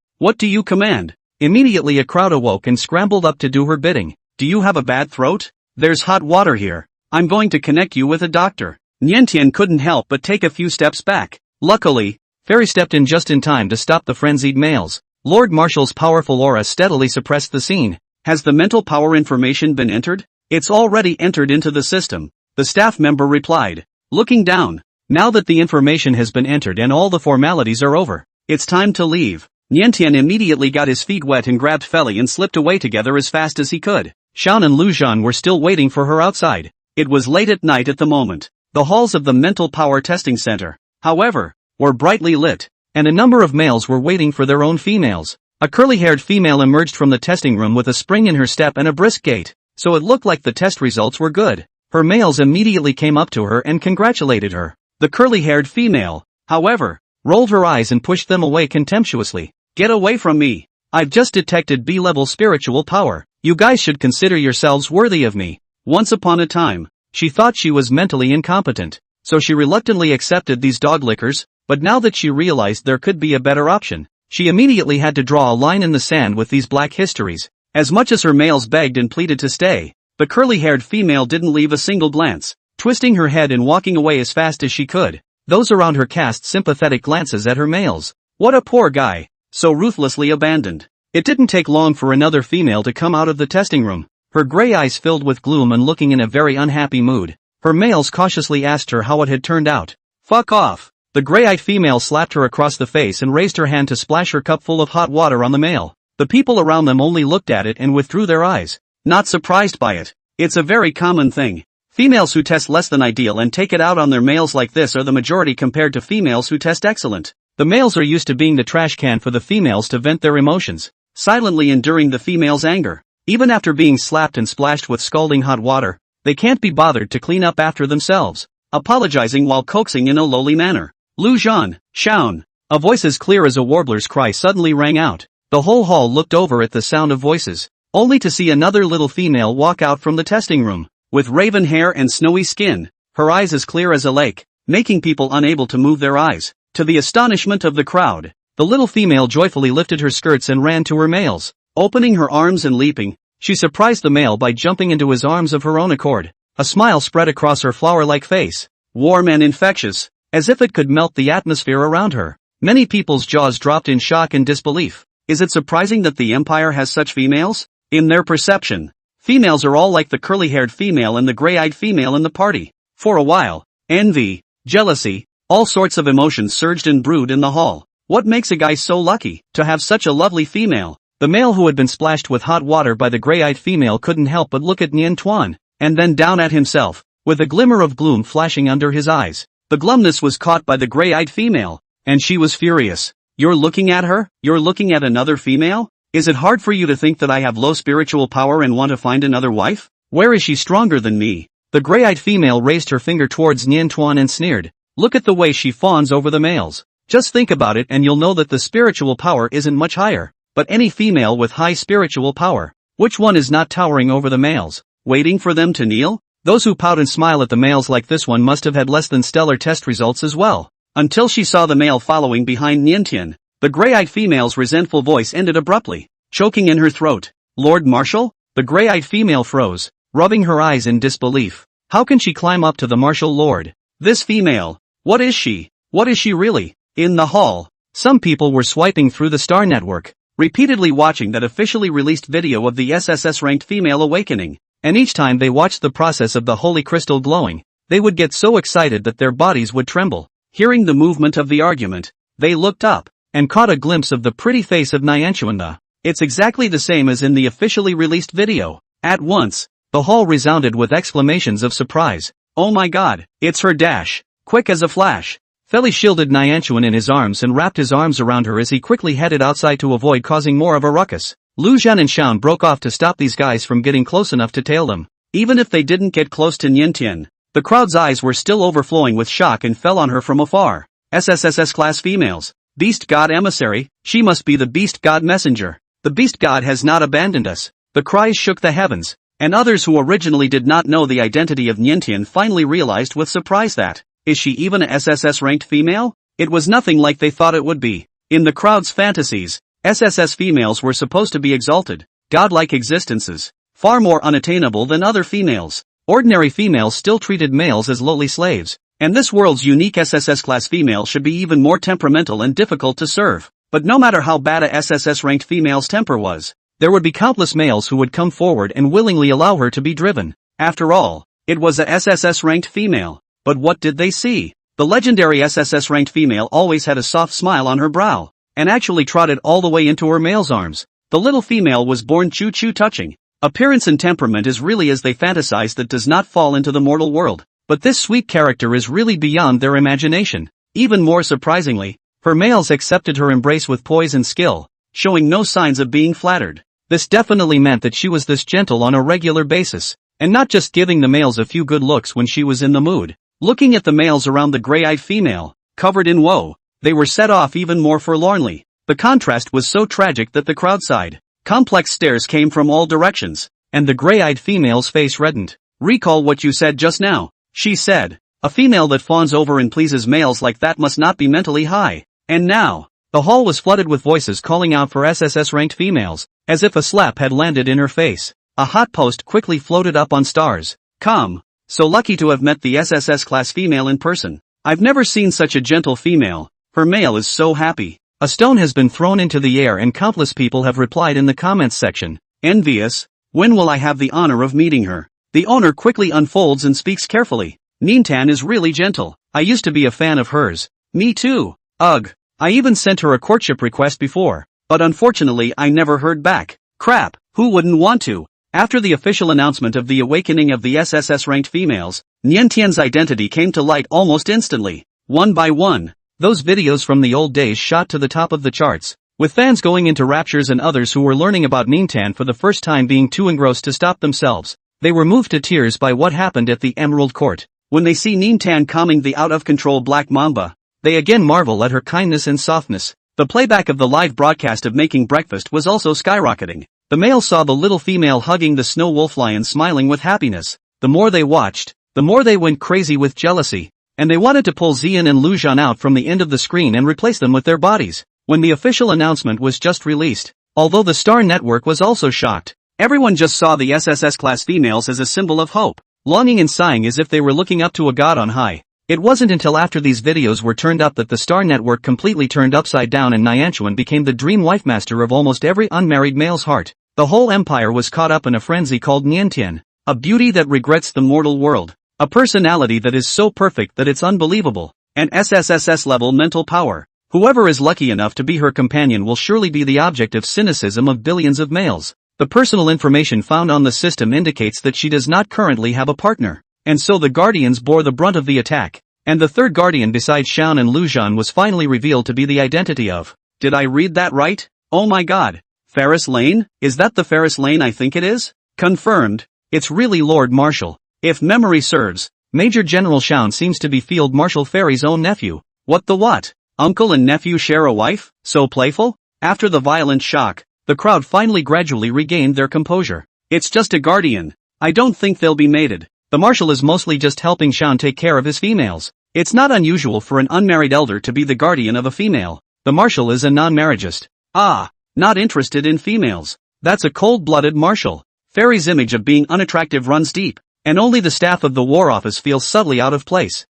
command? Immediately a crowd awoke and scrambled up to do her bidding. Do you have a bad throat? There's hot water here. I'm going to connect you with a doctor. Niantian couldn't help but take a few steps back. Luckily, Fairy stepped in just in time to stop the frenzied males. Lord Marshall's powerful aura steadily suppressed the scene. Has the mental power information been entered? It's already entered into the system, the staff member replied, looking down. Now that the information has been entered and all the formalities are over, it's time to leave. Niantian immediately got his feet wet and grabbed Feli and slipped away together as fast as he could. Xian and Luan were still waiting for her outside. It was late at night at the moment. The halls of the Mental Power Testing Center, however, were brightly lit, and a number of males were waiting for their own females. A curly-haired female emerged from the testing room with a spring in her step and a brisk gait, so it looked like the test results were good. Her males immediately came up to her and congratulated her. The curly-haired female, however, rolled her eyes and pushed them away contemptuously. Get away from me. I've just detected B-level spiritual power. You guys should consider yourselves worthy of me. Once upon a time, she thought she was mentally incompetent, so she reluctantly accepted these dog lickers, but now that she realized there could be a better option, she immediately had to draw a line in the sand with these black histories. As much as her males begged and pleaded to stay, the curly-haired female didn't leave a single glance, twisting her head and walking away as fast as she could. Those around her cast sympathetic glances at her males. What a poor guy, so ruthlessly abandoned. It didn't take long for another female to come out of the testing room, her gray eyes filled with gloom and looking in a very unhappy mood. Her males cautiously asked her how it had turned out. Fuck off. The gray-eyed female slapped her across the face and raised her hand to splash her cup full of hot water on the male. The people around them only looked at it and withdrew their eyes, not surprised by it. It's a very common thing. Females who test less than ideal and take it out on their males like this are the majority compared to females who test excellent. The males are used to being the trash can for the females to vent their emotions, silently enduring the female's anger. Even after being slapped and splashed with scalding hot water, they can't be bothered to clean up after themselves, apologizing while coaxing in a lowly manner. Luan, Xian. A voice as clear as a warbler's cry suddenly rang out. The whole hall looked over at the sound of voices, only to see another little female walk out from the testing room, with raven hair and snowy skin, her eyes as clear as a lake, making people unable to move their eyes. To the astonishment of the crowd, the little female joyfully lifted her skirts and ran to her males. Opening her arms and leaping, she surprised the male by jumping into his arms of her own accord. A smile spread across her flower-like face, warm and infectious, as if it could melt the atmosphere around her. Many people's jaws dropped in shock and disbelief. Is it surprising that the Empire has such females? In their perception, females are all like the curly-haired female and the gray-eyed female in the party. For a while, envy, jealousy, all sorts of emotions surged and brewed in the hall. What makes a guy so lucky to have such a lovely female? The male who had been splashed with hot water by the gray-eyed female couldn't help but look at Niantian, and then down at himself, with a glimmer of gloom flashing under his eyes. The glumness was caught by the gray-eyed female, and she was furious. You're looking at her? You're looking at another female? Is it hard for you to think that I have low spiritual power and want to find another wife? Where is she stronger than me? The gray-eyed female raised her finger towards Niantian and sneered. Look at the way she fawns over the males. Just think about it and you'll know that the spiritual power isn't much higher. But any female with high spiritual power, which one is not towering over the males, waiting for them to kneel? Those who pout and smile at the males like this one must have had less than stellar test results as well. Until she saw the male following behind Niantian, the gray-eyed female's resentful voice ended abruptly, choking in her throat. Lord Marshal? The gray-eyed female froze, rubbing her eyes in disbelief. How can she climb up to the Marshal Lord? This female, what is she? What is she really? In the hall, some people were swiping through the Star Network, repeatedly watching that officially released video of the SSS-ranked female awakening, and each time they watched the process of the holy crystal glowing, they would get so excited that their bodies would tremble. Hearing the movement of the argument, they looked up, and caught a glimpse of the pretty face of Niantian. It's exactly the same as in the officially released video. At once, the hall resounded with exclamations of surprise. Oh my god, it's her dash! Quick as a flash. Feli shielded Nianchuan in his arms and wrapped his arms around her as he quickly headed outside to avoid causing more of a ruckus. Luan and Xian broke off to stop these guys from getting close enough to tail them. Even if they didn't get close to Niantian, the crowd's eyes were still overflowing with shock and fell on her from afar. SSSS class females. Beast God emissary, she must be the Beast God messenger. The Beast God has not abandoned us. The cries shook the heavens, and others who originally did not know the identity of Niantian finally realized with surprise that, is she even a SSS ranked female? It was nothing like they thought it would be. In the crowd's fantasies, SSS females were supposed to be exalted, godlike existences, far more unattainable than other females. Ordinary females still treated males as lowly slaves, and this world's unique SSS class female should be even more temperamental and difficult to serve. But no matter how bad a SSS ranked female's temper was, there would be countless males who would come forward and willingly allow her to be driven. After all, it was a SSS ranked female. But what did they see? The legendary SSS ranked female always had a soft smile on her brow, and actually trotted all the way into her male's arms. The little female was born choo-choo touching. Appearance and temperament is really as they fantasize that does not fall into the mortal world. But this sweet character is really beyond their imagination. Even more surprisingly, her males accepted her embrace with poise and skill, showing no signs of being flattered. This definitely meant that she was this gentle on a regular basis, and not just giving the males a few good looks when she was in the mood. Looking at the males around the gray-eyed female, covered in woe, they were set off even more forlornly. The contrast was so tragic that the crowd sighed. Complex stares came from all directions, and the gray-eyed female's face reddened. Recall what you said just now, she said. A female that fawns over and pleases males like that must not be mentally high. And now, the hall was flooded with voices calling out for SSS-ranked females, as if a slap had landed in her face. A hot post quickly floated up on stars. Come. So lucky to have met the SSS class female in person. I've never seen such a gentle female. Her male is so happy. A stone has been thrown into the air and countless people have replied in the comments section. Envious. When will I have the honor of meeting her? The owner quickly unfolds and speaks carefully. Niantian is really gentle. I used to be a fan of hers. Me too. Ugh. I even sent her a courtship request before. But unfortunately I never heard back. Crap. Who wouldn't want to? After the official announcement of the awakening of the SSS-ranked females, Niantian's identity came to light almost instantly. One by one, those videos from the old days shot to the top of the charts, with fans going into raptures and others who were learning about Niantian for the first time being too engrossed to stop themselves. They were moved to tears by what happened at the Emerald Court. When they see Niantian calming the out-of-control Black Mamba, they again marvel at her kindness and softness. The playback of the live broadcast of making breakfast was also skyrocketing. The male saw the little female hugging the snow wolf lion smiling with happiness. The more they watched, the more they went crazy with jealousy, and they wanted to pull Xian and Luan out from the end of the screen and replace them with their bodies. When the official announcement was just released, although the Star Network was also shocked, everyone just saw the SSS class females as a symbol of hope, longing and sighing as if they were looking up to a god on high. It wasn't until after these videos were turned up that the Star Network completely turned upside down and Nianchuan became the dream wife master of almost every unmarried male's heart. The whole empire was caught up in a frenzy called Niantian, a beauty that regrets the mortal world, a personality that is so perfect that it's unbelievable, and SSSS-level mental power. Whoever is lucky enough to be her companion will surely be the object of cynicism of billions of males. The personal information found on the system indicates that she does not currently have a partner, and so the Guardians bore the brunt of the attack, and the third Guardian besides Xian and Luan was finally revealed to be the identity of. Did I read that right? Oh my god. Ferris Lane? Is that the Ferris Lane I think it is? Confirmed. It's really Lord Marshal. If memory serves, Major General Xian seems to be Field Marshal Ferry's own nephew. What the what? Uncle and nephew share a wife? So playful? After the violent shock, the crowd finally gradually regained their composure. It's just a guardian. I don't think they'll be mated. The Marshal is mostly just helping Xian take care of his females. It's not unusual for an unmarried elder to be the guardian of a female. The Marshal is a non-marriagist. Ah. Not interested in females. That's a cold-blooded Marshal. Ferry's image of being unattractive runs deep, and only the staff of the War Office feels subtly out of place.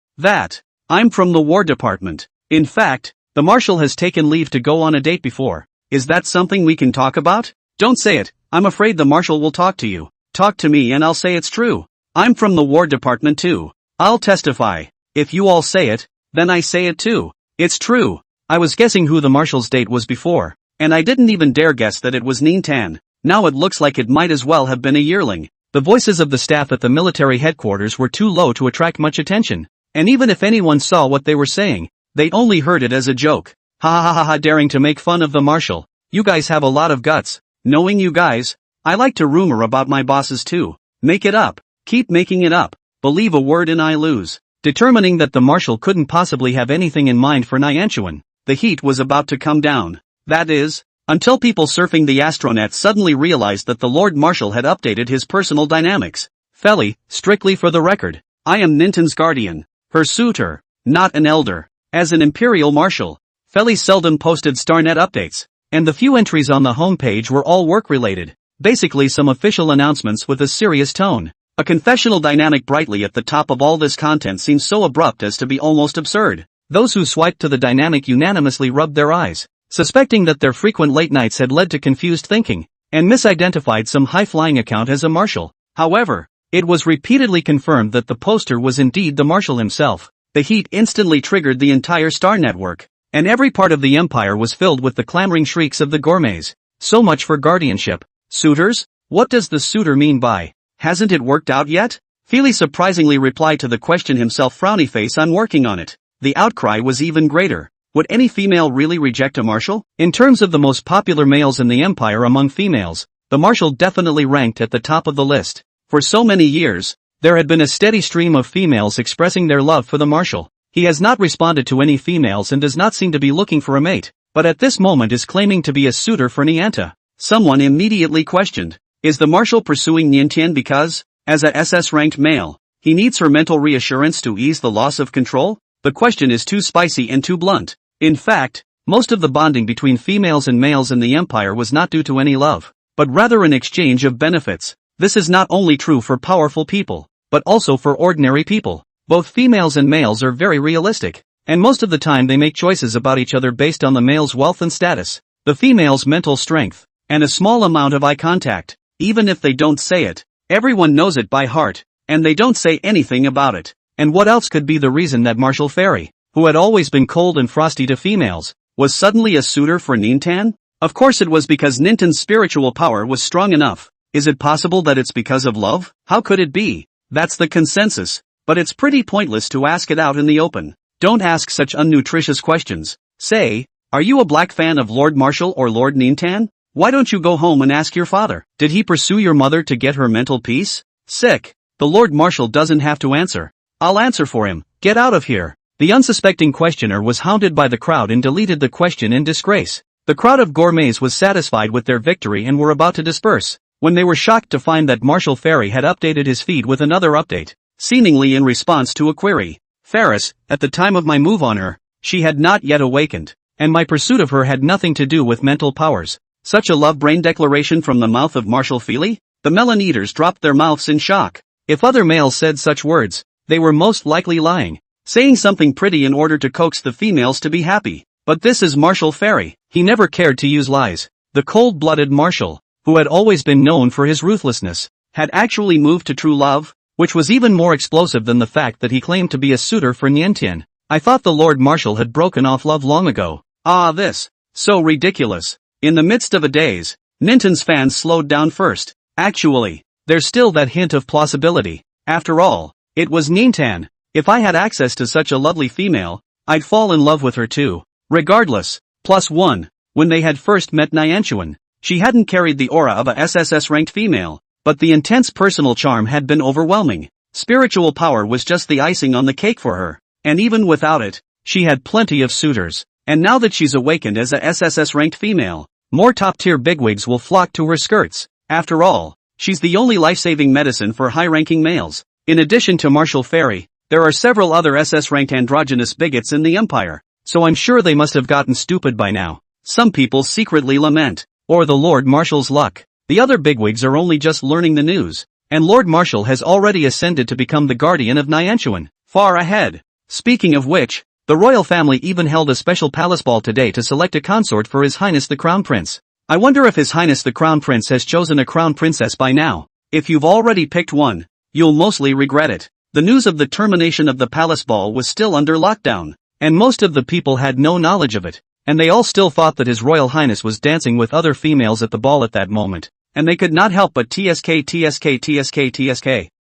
I'm from the War Department. In fact, the Marshal has taken leave to go on a date before. Is that something we can talk about? Don't say it. I'm afraid the Marshal will talk to you. Talk to me and I'll say it's true. I'm from the War Department too. I'll testify. If you all say it, then I say it too. It's true. I was guessing who the Marshal's date was before. And I didn't even dare guess that it was Nintan. Now it looks like it might as well have been a yearling. The voices of the staff at the military headquarters were too low to attract much attention. And even if anyone saw what they were saying, they only heard it as a joke. Ha ha ha ha, daring to make fun of the marshal. You guys have a lot of guts. Knowing you guys, I like to rumor about my bosses too. Make it up. Keep making it up. Believe a word and I lose. Determining that the marshal couldn't possibly have anything in mind for Nyanchuan, the heat was about to come down. That is, until people surfing the astronet suddenly realized that the Lord Marshal had updated his personal dynamics. Feli, strictly for the record, I am Nintan's guardian, her suitor, not an elder. As an Imperial Marshal, Feli seldom posted Starnet updates, and the few entries on the homepage were all work-related, basically some official announcements with a serious tone. A confessional dynamic brightly at the top of all this content seems so abrupt as to be almost absurd. Those who swiped to the dynamic unanimously rubbed their eyes, suspecting that their frequent late nights had led to confused thinking, and misidentified some high-flying account as a marshal. However, it was repeatedly confirmed that the poster was indeed the marshal himself. The heat instantly triggered the entire Star Network, and every part of the empire was filled with the clamoring shrieks of the gourmets. So much for guardianship. Suitors? What does the suitor mean by, hasn't it worked out yet? Feli surprisingly replied to the question himself, frowny face, I'm working on it. The outcry was even greater. Would any female really reject a marshal? In terms of the most popular males in the empire among females, the marshal definitely ranked at the top of the list. For so many years, there had been a steady stream of females expressing their love for the marshal. He has not responded to any females and does not seem to be looking for a mate, but at this moment is claiming to be a suitor for Nyanta. Someone immediately questioned, is the marshal pursuing Nyantian because, as a SS-ranked male, he needs her mental reassurance to ease the loss of control? The question is too spicy and too blunt. In fact, most of the bonding between females and males in the empire was not due to any love, but rather an exchange of benefits. This is not only true for powerful people, but also for ordinary people. Both females and males are very realistic, and most of the time they make choices about each other based on the male's wealth and status, the female's mental strength, and a small amount of eye contact. Even if they don't say it, everyone knows it by heart, and they don't say anything about it. And what else could be the reason that Marshal Fairy, who had always been cold and frosty to females, was suddenly a suitor for Nintan? Of course it was because Nintan's spiritual power was strong enough. Is it possible that it's because of love? How could it be? That's the consensus, but it's pretty pointless to ask it out in the open. Don't ask such unnutritious questions. Say, are you a black fan of Lord Marshal or Lord Nintan? Why don't you go home and ask your father? Did he pursue your mother to get her mental peace? Sick. The Lord Marshal doesn't have to answer. I'll answer for him. Get out of here. The unsuspecting questioner was hounded by the crowd and deleted the question in disgrace. The crowd of gourmets was satisfied with their victory and were about to disperse, when they were shocked to find that Marshal Fairy had updated his feed with another update, seemingly in response to a query. Ferris, at the time of my move on her, she had not yet awakened, and my pursuit of her had nothing to do with mental powers. Such a love-brain declaration from the mouth of Marshal Feli? The melon eaters dropped their mouths in shock. If other males said such words, they were most likely lying, saying something pretty in order to coax the females to be happy. But this is Marshal Fairy. He never cared to use lies. The cold-blooded marshal, who had always been known for his ruthlessness, had actually moved to true love, which was even more explosive than the fact that he claimed to be a suitor for Nyantian. I thought the Lord Marshal had broken off love long ago. Ah, this. So ridiculous. In the midst of a daze, Nintan's fans slowed down first. Actually, there's still that hint of plausibility. After all, it was Nintan. If I had access to such a lovely female, I'd fall in love with her too. Regardless, +1, when they had first met Nyanchuan, she hadn't carried the aura of a SSS-ranked female, but the intense personal charm had been overwhelming. Spiritual power was just the icing on the cake for her, and even without it, she had plenty of suitors. And now that she's awakened as a SSS-ranked female, more top-tier bigwigs will flock to her skirts. After all, she's the only life-saving medicine for high-ranking males. In addition to Marshal Fairy, there are several other SS-ranked androgynous bigots in the Empire, so I'm sure they must have gotten stupid by now. Some people secretly lament, or the Lord Marshal's luck. The other bigwigs are only just learning the news, and Lord Marshal has already ascended to become the guardian of Nyanchuan, far ahead. Speaking of which, the royal family even held a special palace ball today to select a consort for His Highness the Crown Prince. I wonder if His Highness the Crown Prince has chosen a crown princess by now. If you've already picked one, you'll mostly regret it. The news of the termination of the palace ball was still under lockdown, and most of the people had no knowledge of it. and they all still thought that His Royal Highness was dancing with other females at the ball at that moment, and they could not help but tsk.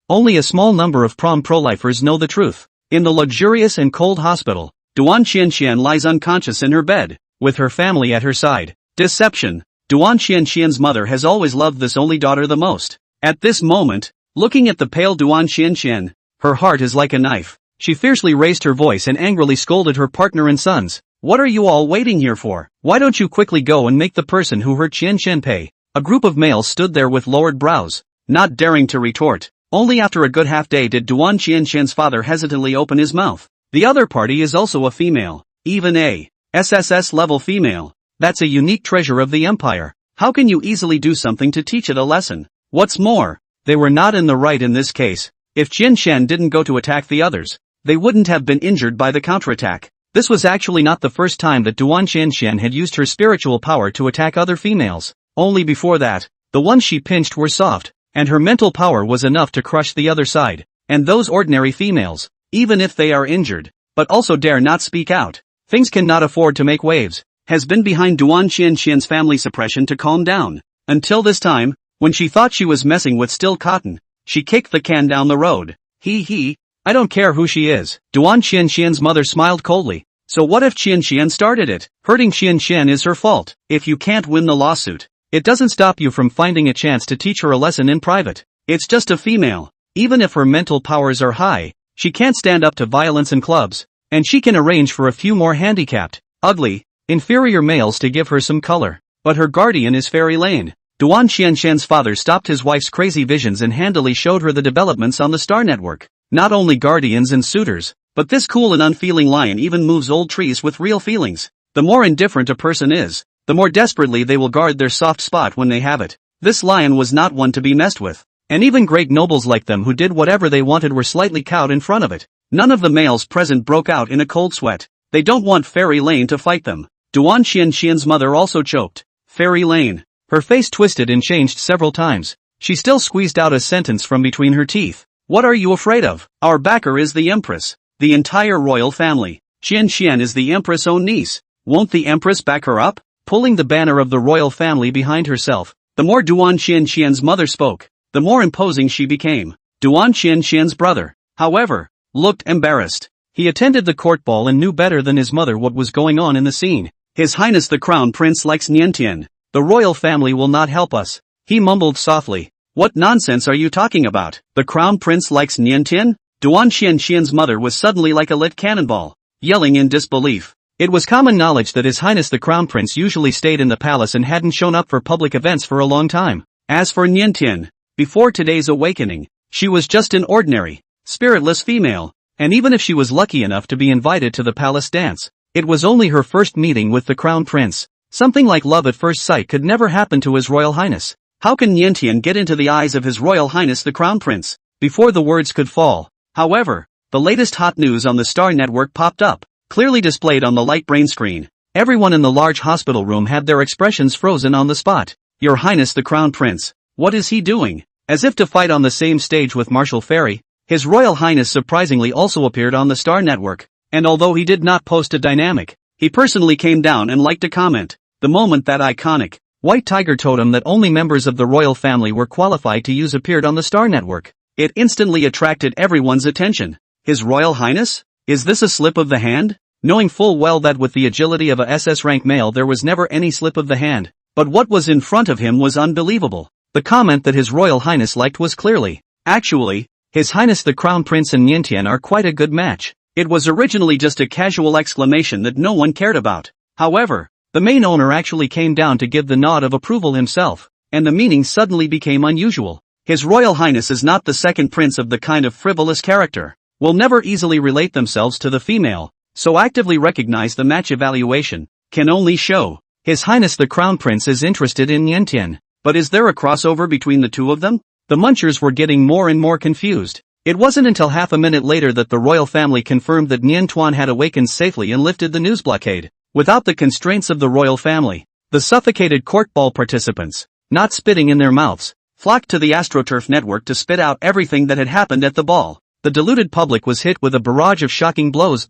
Only a small number of prom pro-lifers know the truth. In the luxurious and cold hospital, Duan Xianxian lies unconscious in her bed, with her family at her side. Deception. Duan Xianxian's mother has always loved this only daughter the most. At this moment, looking at the pale Duan Xianxian, her heart is like a knife. She fiercely raised her voice and angrily scolded her partner and sons. What are you all waiting here for? Why don't you quickly go and make the person who hurt Xianxian pay? A group of males stood there with lowered brows, not daring to retort. Only after a good half day did Duan Xianxian's father hesitantly open his mouth. The other party is also a female, even a SSS level female. That's a unique treasure of the empire. How can you easily do something to teach it a lesson? What's more, they were not in the right in this case. If Qianshan didn't go to attack the others, they wouldn't have been injured by the counterattack. This was actually not the first time that Duan Xianxian had used her spiritual power to attack other females. Only before that, the ones she pinched were soft, and her mental power was enough to crush the other side. And those ordinary females, even if they are injured, but also dare not speak out, things cannot afford to make waves, has been behind Duan Xianxian's family suppression to calm down. Until this time, when she thought she was messing with still cotton, she kicked the can down the road. I don't care who she is. Duan Xianxian's mother smiled coldly. So what if Qianxian started it? Hurting Qianxian is her fault. If you can't win the lawsuit, it doesn't stop you from finding a chance to teach her a lesson in private. It's just a female. Even if her mental powers are high, she can't stand up to violence in clubs, and she can arrange for a few more handicapped, ugly, inferior males to give her some color. But her guardian is Fairy Lane. Duan Xianshan's father stopped his wife's crazy visions and handily showed her the developments on the Star Network. Not only guardians and suitors, but this cool and unfeeling lion even moves old trees with real feelings. The more indifferent a person is, the more desperately they will guard their soft spot when they have it. This lion was not one to be messed with, and even great nobles like them who did whatever they wanted were slightly cowed in front of it. None of the males present broke out in a cold sweat. They don't want Fairy Lane to fight them. Duan Xianxian's mother also choked. Fairy Lane. Her face twisted and changed several times. She still squeezed out a sentence from between her teeth. What are you afraid of? Our backer is the Empress. The entire royal family. Qianxian is the Empress' own niece. Won't the Empress back her up? Pulling the banner of the royal family behind herself. The more Duan Xianxian's mother spoke, the more imposing she became. Duan Xianxian's brother, however, looked embarrassed. He attended the court ball and knew better than his mother what was going on in the scene. His Highness the Crown Prince likes Niantian. The royal family will not help us. He mumbled softly. What nonsense are you talking about? The Crown Prince likes Niantian? Duan Xianxian's mother was suddenly like a lit cannonball, yelling in disbelief. It was common knowledge that His Highness the Crown Prince usually stayed in the palace and hadn't shown up for public events for a long time. As for Niantian, before today's awakening, she was just an ordinary, spiritless female, and even if she was lucky enough to be invited to the palace dance, it was only her first meeting with the Crown Prince. Something like love at first sight could never happen to His Royal Highness. How can Niantian get into the eyes of His Royal Highness the Crown Prince? Before the words could fall, however, the latest hot news on the Star Network popped up, clearly displayed on the light brain screen. Everyone in the large hospital room had their expressions frozen on the spot. Your Highness the Crown Prince, what is he doing? As if to fight on the same stage with Marshal Fairy, His Royal Highness surprisingly also appeared on the Star Network, and although he did not post a dynamic, he personally came down and liked a comment. The moment that iconic, white tiger totem that only members of the royal family were qualified to use appeared on the Star Network, it instantly attracted everyone's attention. His Royal Highness? Is this a slip of the hand? Knowing full well that with the agility of a SS rank male there was never any slip of the hand, but what was in front of him was unbelievable. The comment that His Royal Highness liked was clearly, actually, His Highness the Crown Prince and Niantian are quite a good match. It was originally just a casual exclamation that no one cared about. However, the main owner actually came down to give the nod of approval himself, and the meaning suddenly became unusual. His Royal Highness is not the second prince of the kind of frivolous character, will never easily relate themselves to the female, so actively recognize the match evaluation, can only show. His Highness the Crown Prince is interested in Niantian, but is there a crossover between the two of them? The munchers were getting more and more confused. It wasn't until half a minute later that the royal family confirmed that Nian Tuan had awakened safely and lifted the news blockade. Without the constraints of the royal family, the suffocated court ball participants, not spitting in their mouths, flocked to the AstroTurf network to spit out everything that had happened at the ball. The deluded public was hit with a barrage of shocking blows.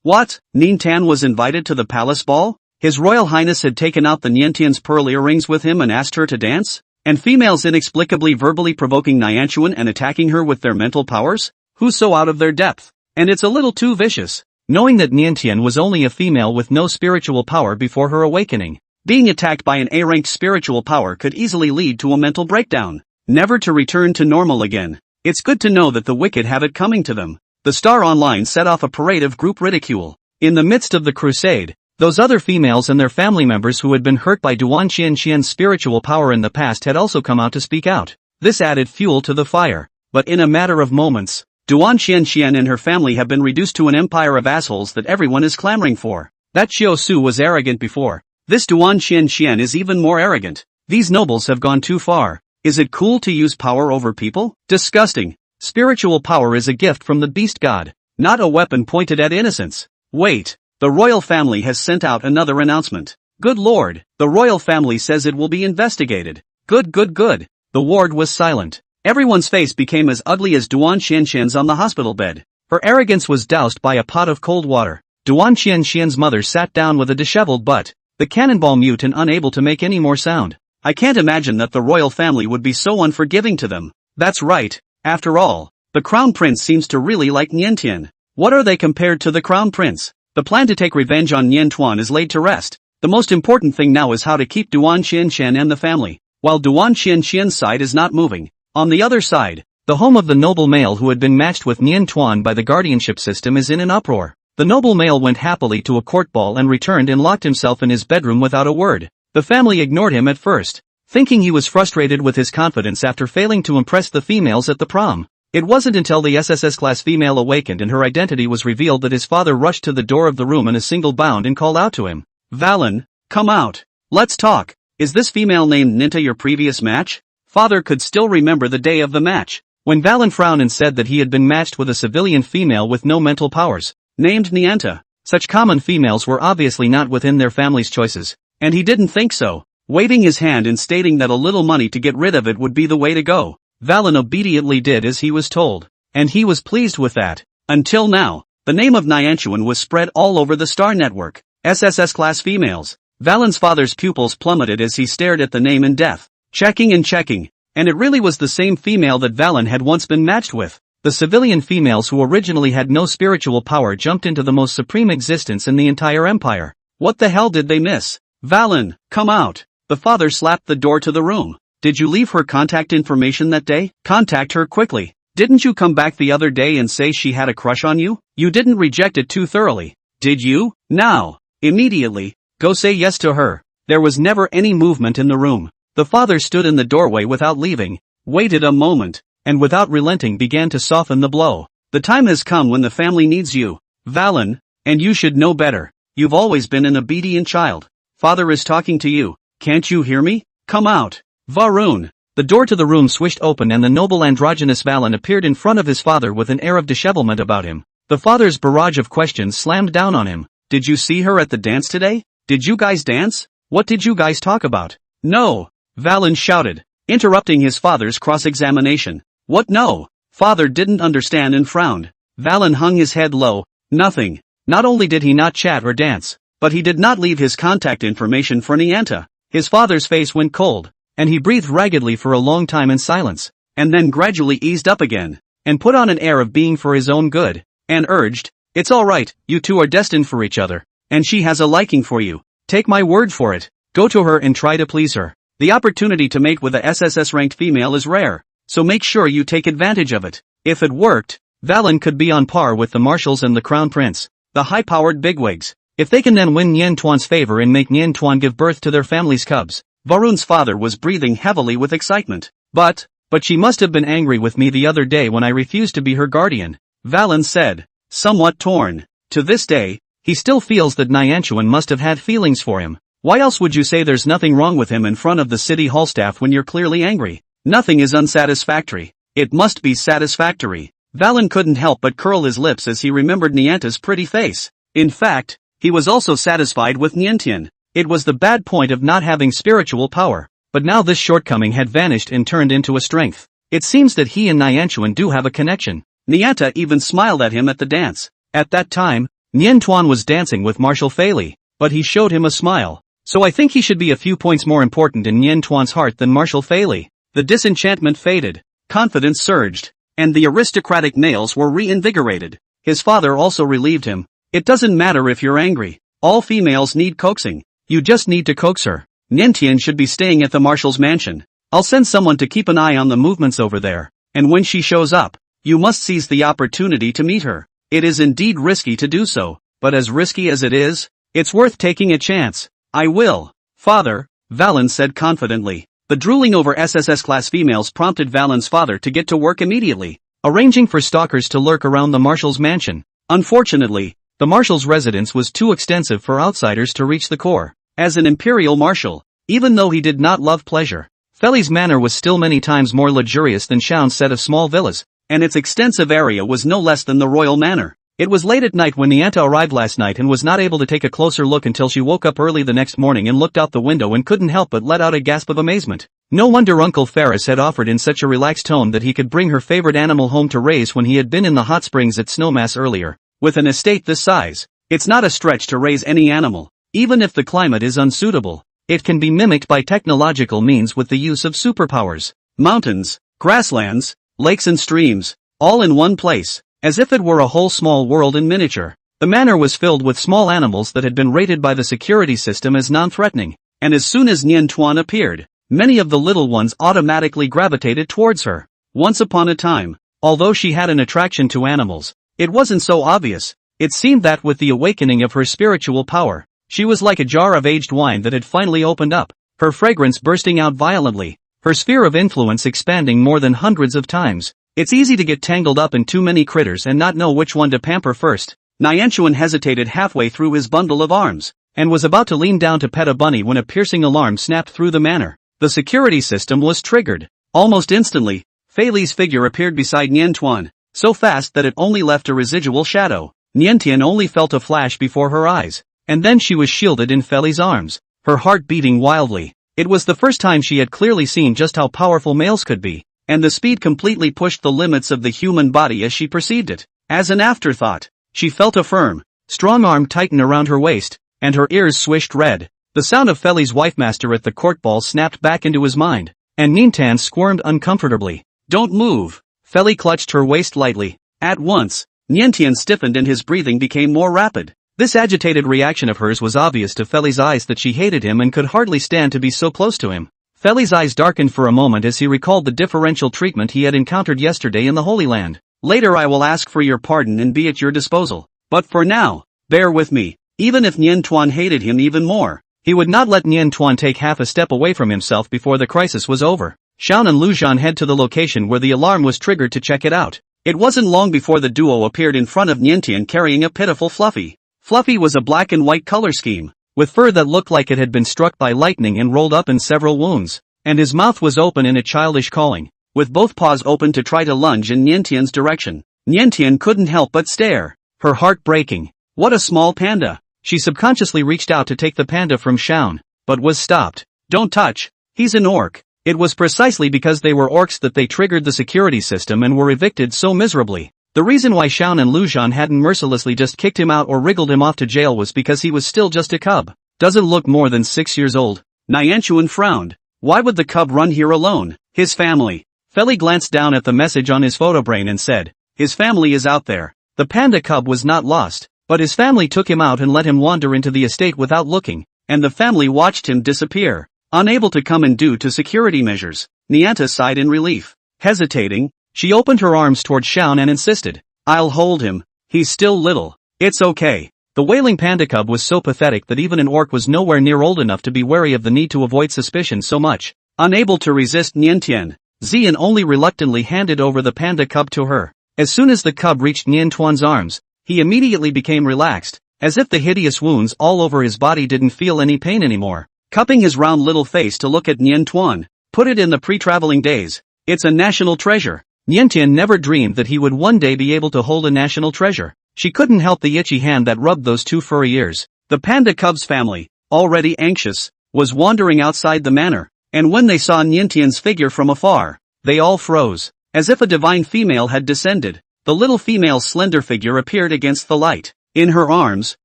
What? Nian Tan was invited to the palace ball? His Royal Highness had taken out the Niantian's pearl earrings with him and asked her to dance? And females inexplicably verbally provoking Niantian and attacking her with their mental powers? Who's so out of their depth? And it's a little too vicious. Knowing that Niantian was only a female with no spiritual power before her awakening, being attacked by an A-ranked spiritual power could easily lead to a mental breakdown, never to return to normal again. It's good to know that the wicked have it coming to them. The Star Online set off a parade of group ridicule. In the midst of the crusade, those other females and their family members who had been hurt by Duan Qianqian's spiritual power in the past had also come out to speak out. This added fuel to the fire. But in a matter of moments, Duan Qianqian and her family have been reduced to an empire of assholes that everyone is clamoring for. That Xiao Su was arrogant before. This Duan Qianqian is even more arrogant. These nobles have gone too far. Is it cool to use power over people? Disgusting. Spiritual power is a gift from the beast god, not a weapon pointed at innocents. Wait, the royal family has sent out another announcement. Good lord, the royal family says it will be investigated. Good. The ward was silent. Everyone's face became as ugly as Duan Qianqian's on the hospital bed. Her arrogance was doused by a pot of cold water. Duan Qianqian's mother sat down with a disheveled butt, the cannonball mute and unable to make any more sound. I can't imagine that the royal family would be so unforgiving to them. That's right. After all, the crown prince seems to really like Niantian. What are they compared to the crown prince? The plan to take revenge on Niantuan is laid to rest. The most important thing now is how to keep Duan Qianqian and the family, while Duan Qianqian's side is not moving. On the other side, the home of the noble male who had been matched with Niantuan by the guardianship system is in an uproar. The noble male went happily to a court ball and returned and locked himself in his bedroom without a word. The family ignored him at first, thinking he was frustrated with his confidence after failing to impress the females at the prom. It wasn't until the SSS-class female awakened and her identity was revealed that his father rushed to the door of the room in a single bound and called out to him. Valen, come out. Let's talk. Is this female named Ninta your previous match? Father could still remember the day of the match, when Valen frowned and said that he had been matched with a civilian female with no mental powers, named Nianta. Such common females were obviously not within their family's choices, and he didn't think so, waving his hand and stating that a little money to get rid of it would be the way to go. Valen obediently did as he was told, and he was pleased with that. Until now, the name of Niantuan was spread all over the Star Network. SSS-class females. Valen's father's pupils plummeted as he stared at the name in death. Checking, and it really was the same female that Valen had once been matched with. The civilian females who originally had no spiritual power jumped into the most supreme existence in the entire empire. What the hell did they miss? Valen, come out. The father slapped the door to the room. Did you leave her contact information that day? Contact her quickly. Didn't you come back the other day and say she had a crush on you? You didn't reject it too thoroughly, did you? Now, immediately, go say yes to her. There was never any movement in the room. The father stood in the doorway without leaving, waited a moment, and without relenting began to soften the blow. The time has come when the family needs you, Valen, and you should know better. You've always been an obedient child. Father is talking to you. Can't you hear me? Come out. Varun. The door to the room swished open and the noble androgynous Valen appeared in front of his father with an air of dishevelment about him. The father's barrage of questions slammed down on him. Did you see her at the dance today? Did you guys dance? What did you guys talk about? No. Valen shouted, interrupting his father's cross-examination. What no? Father didn't understand and frowned. Valen hung his head low. Nothing. Not only did he not chat or dance, but he did not leave his contact information for Nianta. His father's face went cold, and he breathed raggedly for a long time in silence, and then gradually eased up again, and put on an air of being for his own good, and urged, it's alright, you two are destined for each other, and she has a liking for you. Take my word for it. Go to her and try to please her. The opportunity to mate with a SSS-ranked female is rare, so make sure you take advantage of it. If it worked, Valen could be on par with the marshals and the crown prince, the high-powered bigwigs. If they can then win Niantuan's favor and make Niantuan give birth to their family's cubs. Varun's father was breathing heavily with excitement. But she must have been angry with me the other day when I refused to be her guardian, Valen said, somewhat torn. To this day, he still feels that Niantuan must have had feelings for him. Why else would you say there's nothing wrong with him in front of the city hall staff when you're clearly angry? Nothing is unsatisfactory. It must be satisfactory. Valen couldn't help but curl his lips as he remembered Nianta's pretty face. In fact, he was also satisfied with Niantian. It was the bad point of not having spiritual power, but now this shortcoming had vanished and turned into a strength. It seems that he and Niantuan do have a connection. Nianta even smiled at him at the dance. At that time, Niantuan was dancing with Marshal Feili. but he showed him a smile. So I think he should be a few points more important in Nien Tuan's heart than Marshal Fei Li. The disenchantment faded, confidence surged, and the aristocratic nails were reinvigorated. His father also relieved him. It doesn't matter if you're angry. All females need coaxing. You just need to coax her. Nian should be staying at the Marshal's mansion. I'll send someone to keep an eye on the movements over there, and when she shows up, you must seize the opportunity to meet her. It is indeed risky to do so, but as risky as it is, it's worth taking a chance. I will, father, Valen said confidently. The drooling over SSS-class females prompted Valen's father to get to work immediately, arranging for stalkers to lurk around the Marshal's mansion. Unfortunately, the Marshal's residence was too extensive for outsiders to reach the core. As an Imperial Marshal, even though he did not love pleasure, Feli's manor was still many times more luxurious than Shaun's set of small villas, and its extensive area was no less than the royal manor. It was late at night when Nianta arrived last night and was not able to take a closer look until she woke up early the next morning and looked out the window and couldn't help but let out a gasp of amazement. No wonder Uncle Ferris had offered in such a relaxed tone that he could bring her favorite animal home to raise when he had been in the hot springs at Snowmass earlier. With an estate this size, it's not a stretch to raise any animal, even if the climate is unsuitable. It can be mimicked by technological means with the use of superpowers. Mountains, grasslands, lakes and streams, all in one place, as if it were a whole small world in miniature. The manor was filled with small animals that had been rated by the security system as non-threatening, and as soon as Nien Tuan appeared, many of the little ones automatically gravitated towards her. Once upon a time, although she had an attraction to animals, it wasn't so obvious. It seemed that with the awakening of her spiritual power, she was like a jar of aged wine that had finally opened up, her fragrance bursting out violently, her sphere of influence expanding more than hundreds of times. It's easy to get tangled up in too many critters and not know which one to pamper first. Nianchuan hesitated halfway through his bundle of arms, and was about to lean down to pet a bunny when a piercing alarm snapped through the manor. The security system was triggered. Almost instantly, Fei Li's figure appeared beside Nien Tuan, so fast that it only left a residual shadow. Nien Tian only felt a flash before her eyes, and then she was shielded in Fei Li's arms, her heart beating wildly. It was the first time she had clearly seen just how powerful males could be, and the speed completely pushed the limits of the human body as she perceived it. As an afterthought, she felt a firm, strong arm tighten around her waist, and her ears swished red. The sound of Fei Li's wife-master at the court ball snapped back into his mind, and Nintan squirmed uncomfortably. Don't move. Fei Li clutched her waist lightly. At once, Niantian stiffened and his breathing became more rapid. This agitated reaction of hers was obvious to Fei Li's eyes that she hated him and could hardly stand to be so close to him. Fei Li's eyes darkened for a moment as he recalled the differential treatment he had encountered yesterday in the Holy Land. Later I will ask for your pardon and be at your disposal. But for now, bear with me. Even if Nien Tuan hated him even more, he would not let Nien Tuan take half a step away from himself before the crisis was over. Shaun and Lujan head to the location where the alarm was triggered to check it out. It wasn't long before the duo appeared in front of Niantian carrying a pitiful Fluffy. Fluffy was a black and white color scheme, with fur that looked like it had been struck by lightning and rolled up in several wounds, and his mouth was open in a childish calling, with both paws open to try to lunge in Niantian's direction. Niantian couldn't help but stare, her heart breaking. What a small panda! She subconsciously reached out to take the panda from Shaun, but was stopped. Don't touch, he's an orc. It was precisely because they were orcs that they triggered the security system and were evicted so miserably. The reason why Shaun and Lujan hadn't mercilessly just kicked him out or wriggled him off to jail was because he was still just a cub. Doesn't look more than 6 years old. Nianchuan frowned. Why would the cub run here alone? His family. Fei Li glanced down at the message on his photo brain and said, his family is out there. The panda cub was not lost, but his family took him out and let him wander into the estate without looking, and the family watched him disappear. Unable to come in due to security measures, Nianta sighed in relief. Hesitating, she opened her arms toward Shaun and insisted, I'll hold him. He's still little. It's okay. The wailing panda cub was so pathetic that even an orc was nowhere near old enough to be wary of the need to avoid suspicion so much. Unable to resist Niantian, Xian only reluctantly handed over the panda cub to her. As soon as the cub reached Nien Tuan's arms, he immediately became relaxed, as if the hideous wounds all over his body didn't feel any pain anymore. Cupping his round little face to look at Nien Tuan, put it in the pre-traveling days. It's a national treasure. Niantian never dreamed that he would one day be able to hold a national treasure. She couldn't help the itchy hand that rubbed those two furry ears. The panda cub's family, already anxious, was wandering outside the manor, and when they saw Niantian's figure from afar, they all froze, as if a divine female had descended. The little female's slender figure appeared against the light. In her arms,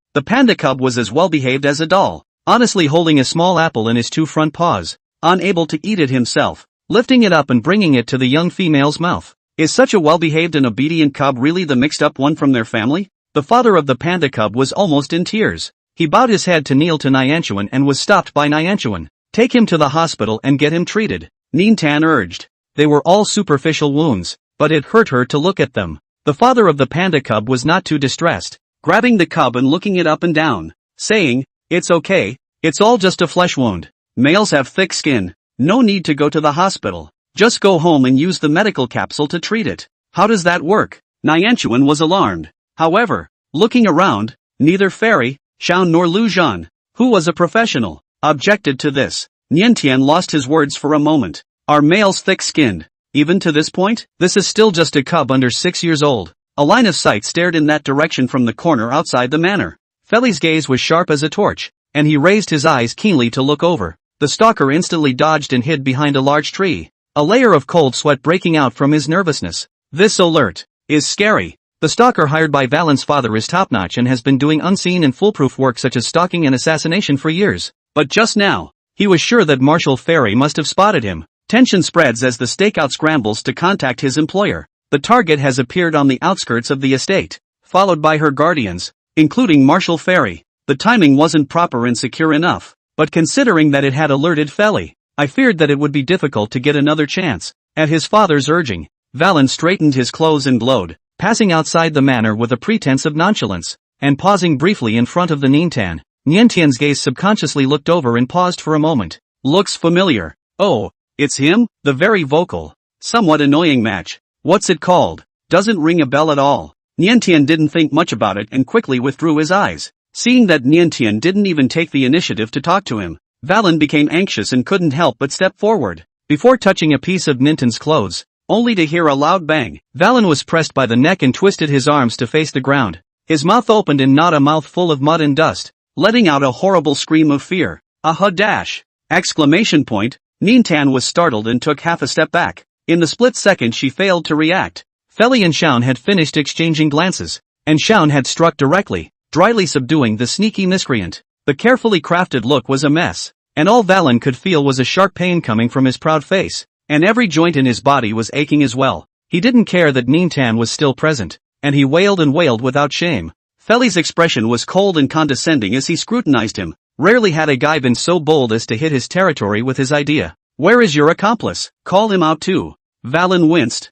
The panda cub was as well behaved as a doll, honestly holding a small apple in his two front paws, unable to eat it himself, lifting it up and bringing it to the young female's mouth. Is such a well-behaved and obedient cub really the mixed-up one from their family? The father of the panda cub was almost in tears. He bowed his head to kneel to Nyanchuan and was stopped by Nyanchuan. Take him to the hospital and get him treated, Nintan urged. They were all superficial wounds, but it hurt her to look at them. The father of the panda cub was not too distressed, grabbing the cub and looking it up and down, saying, "It's okay, it's all just a flesh wound. Males have thick skin, no need to go to the hospital. Just go home and use the medical capsule to treat it." How does that work? Nyanchuan was alarmed. However, looking around, neither Fairy, Xiao nor Lu Zhan, who was a professional, objected to this. Niantian lost his words for a moment. Are males thick-skinned? Even to this point, this is still just a cub under 6 years old. A line of sight stared in that direction from the corner outside the manor. Feli's gaze was sharp as a torch, and he raised his eyes keenly to look over. The stalker instantly dodged and hid behind a large tree, a layer of cold sweat breaking out from his nervousness. This alert is scary. The stalker hired by Valen's father is top-notch and has been doing unseen and foolproof work such as stalking and assassination for years. But just now, he was sure that Marshal Fairy must have spotted him. Tension spreads as the stakeout scrambles to contact his employer. The target has appeared on the outskirts of the estate, followed by her guardians, including Marshal Fairy. The timing wasn't proper and secure enough, but considering that it had alerted Feli, I feared that it would be difficult to get another chance. At his father's urging, Valen straightened his clothes and glowed, passing outside the manor with a pretense of nonchalance, and pausing briefly in front of the Nintan. Niantian's gaze subconsciously looked over and paused for a moment. Looks familiar. Oh, it's him? The very vocal, somewhat annoying match. What's it called? Doesn't ring a bell at all. Niantian didn't think much about it and quickly withdrew his eyes. Seeing that Niantian didn't even take the initiative to talk to him, Valen became anxious and couldn't help but step forward. Before touching a piece of Nintan's clothes, only to hear a loud bang, Valen was pressed by the neck and twisted his arms to face the ground. His mouth opened and not a mouthful of mud and dust, letting out a horrible scream of fear. "Aha dash!" Exclamation point. Nintan was startled and took half a step back. In the split second she failed to react. Feli and Xiaon had finished exchanging glances, and Xiaon had struck directly, dryly subduing the sneaky miscreant. The carefully crafted look was a mess, and all Valen could feel was a sharp pain coming from his proud face. And every joint in his body was aching as well. He didn't care that Nintan was still present, and he wailed and wailed without shame. Feli's expression was cold and condescending as he scrutinized him. Rarely had a guy been so bold as to hit his territory with his idea. "Where is your accomplice? Call him out too." Valen winced.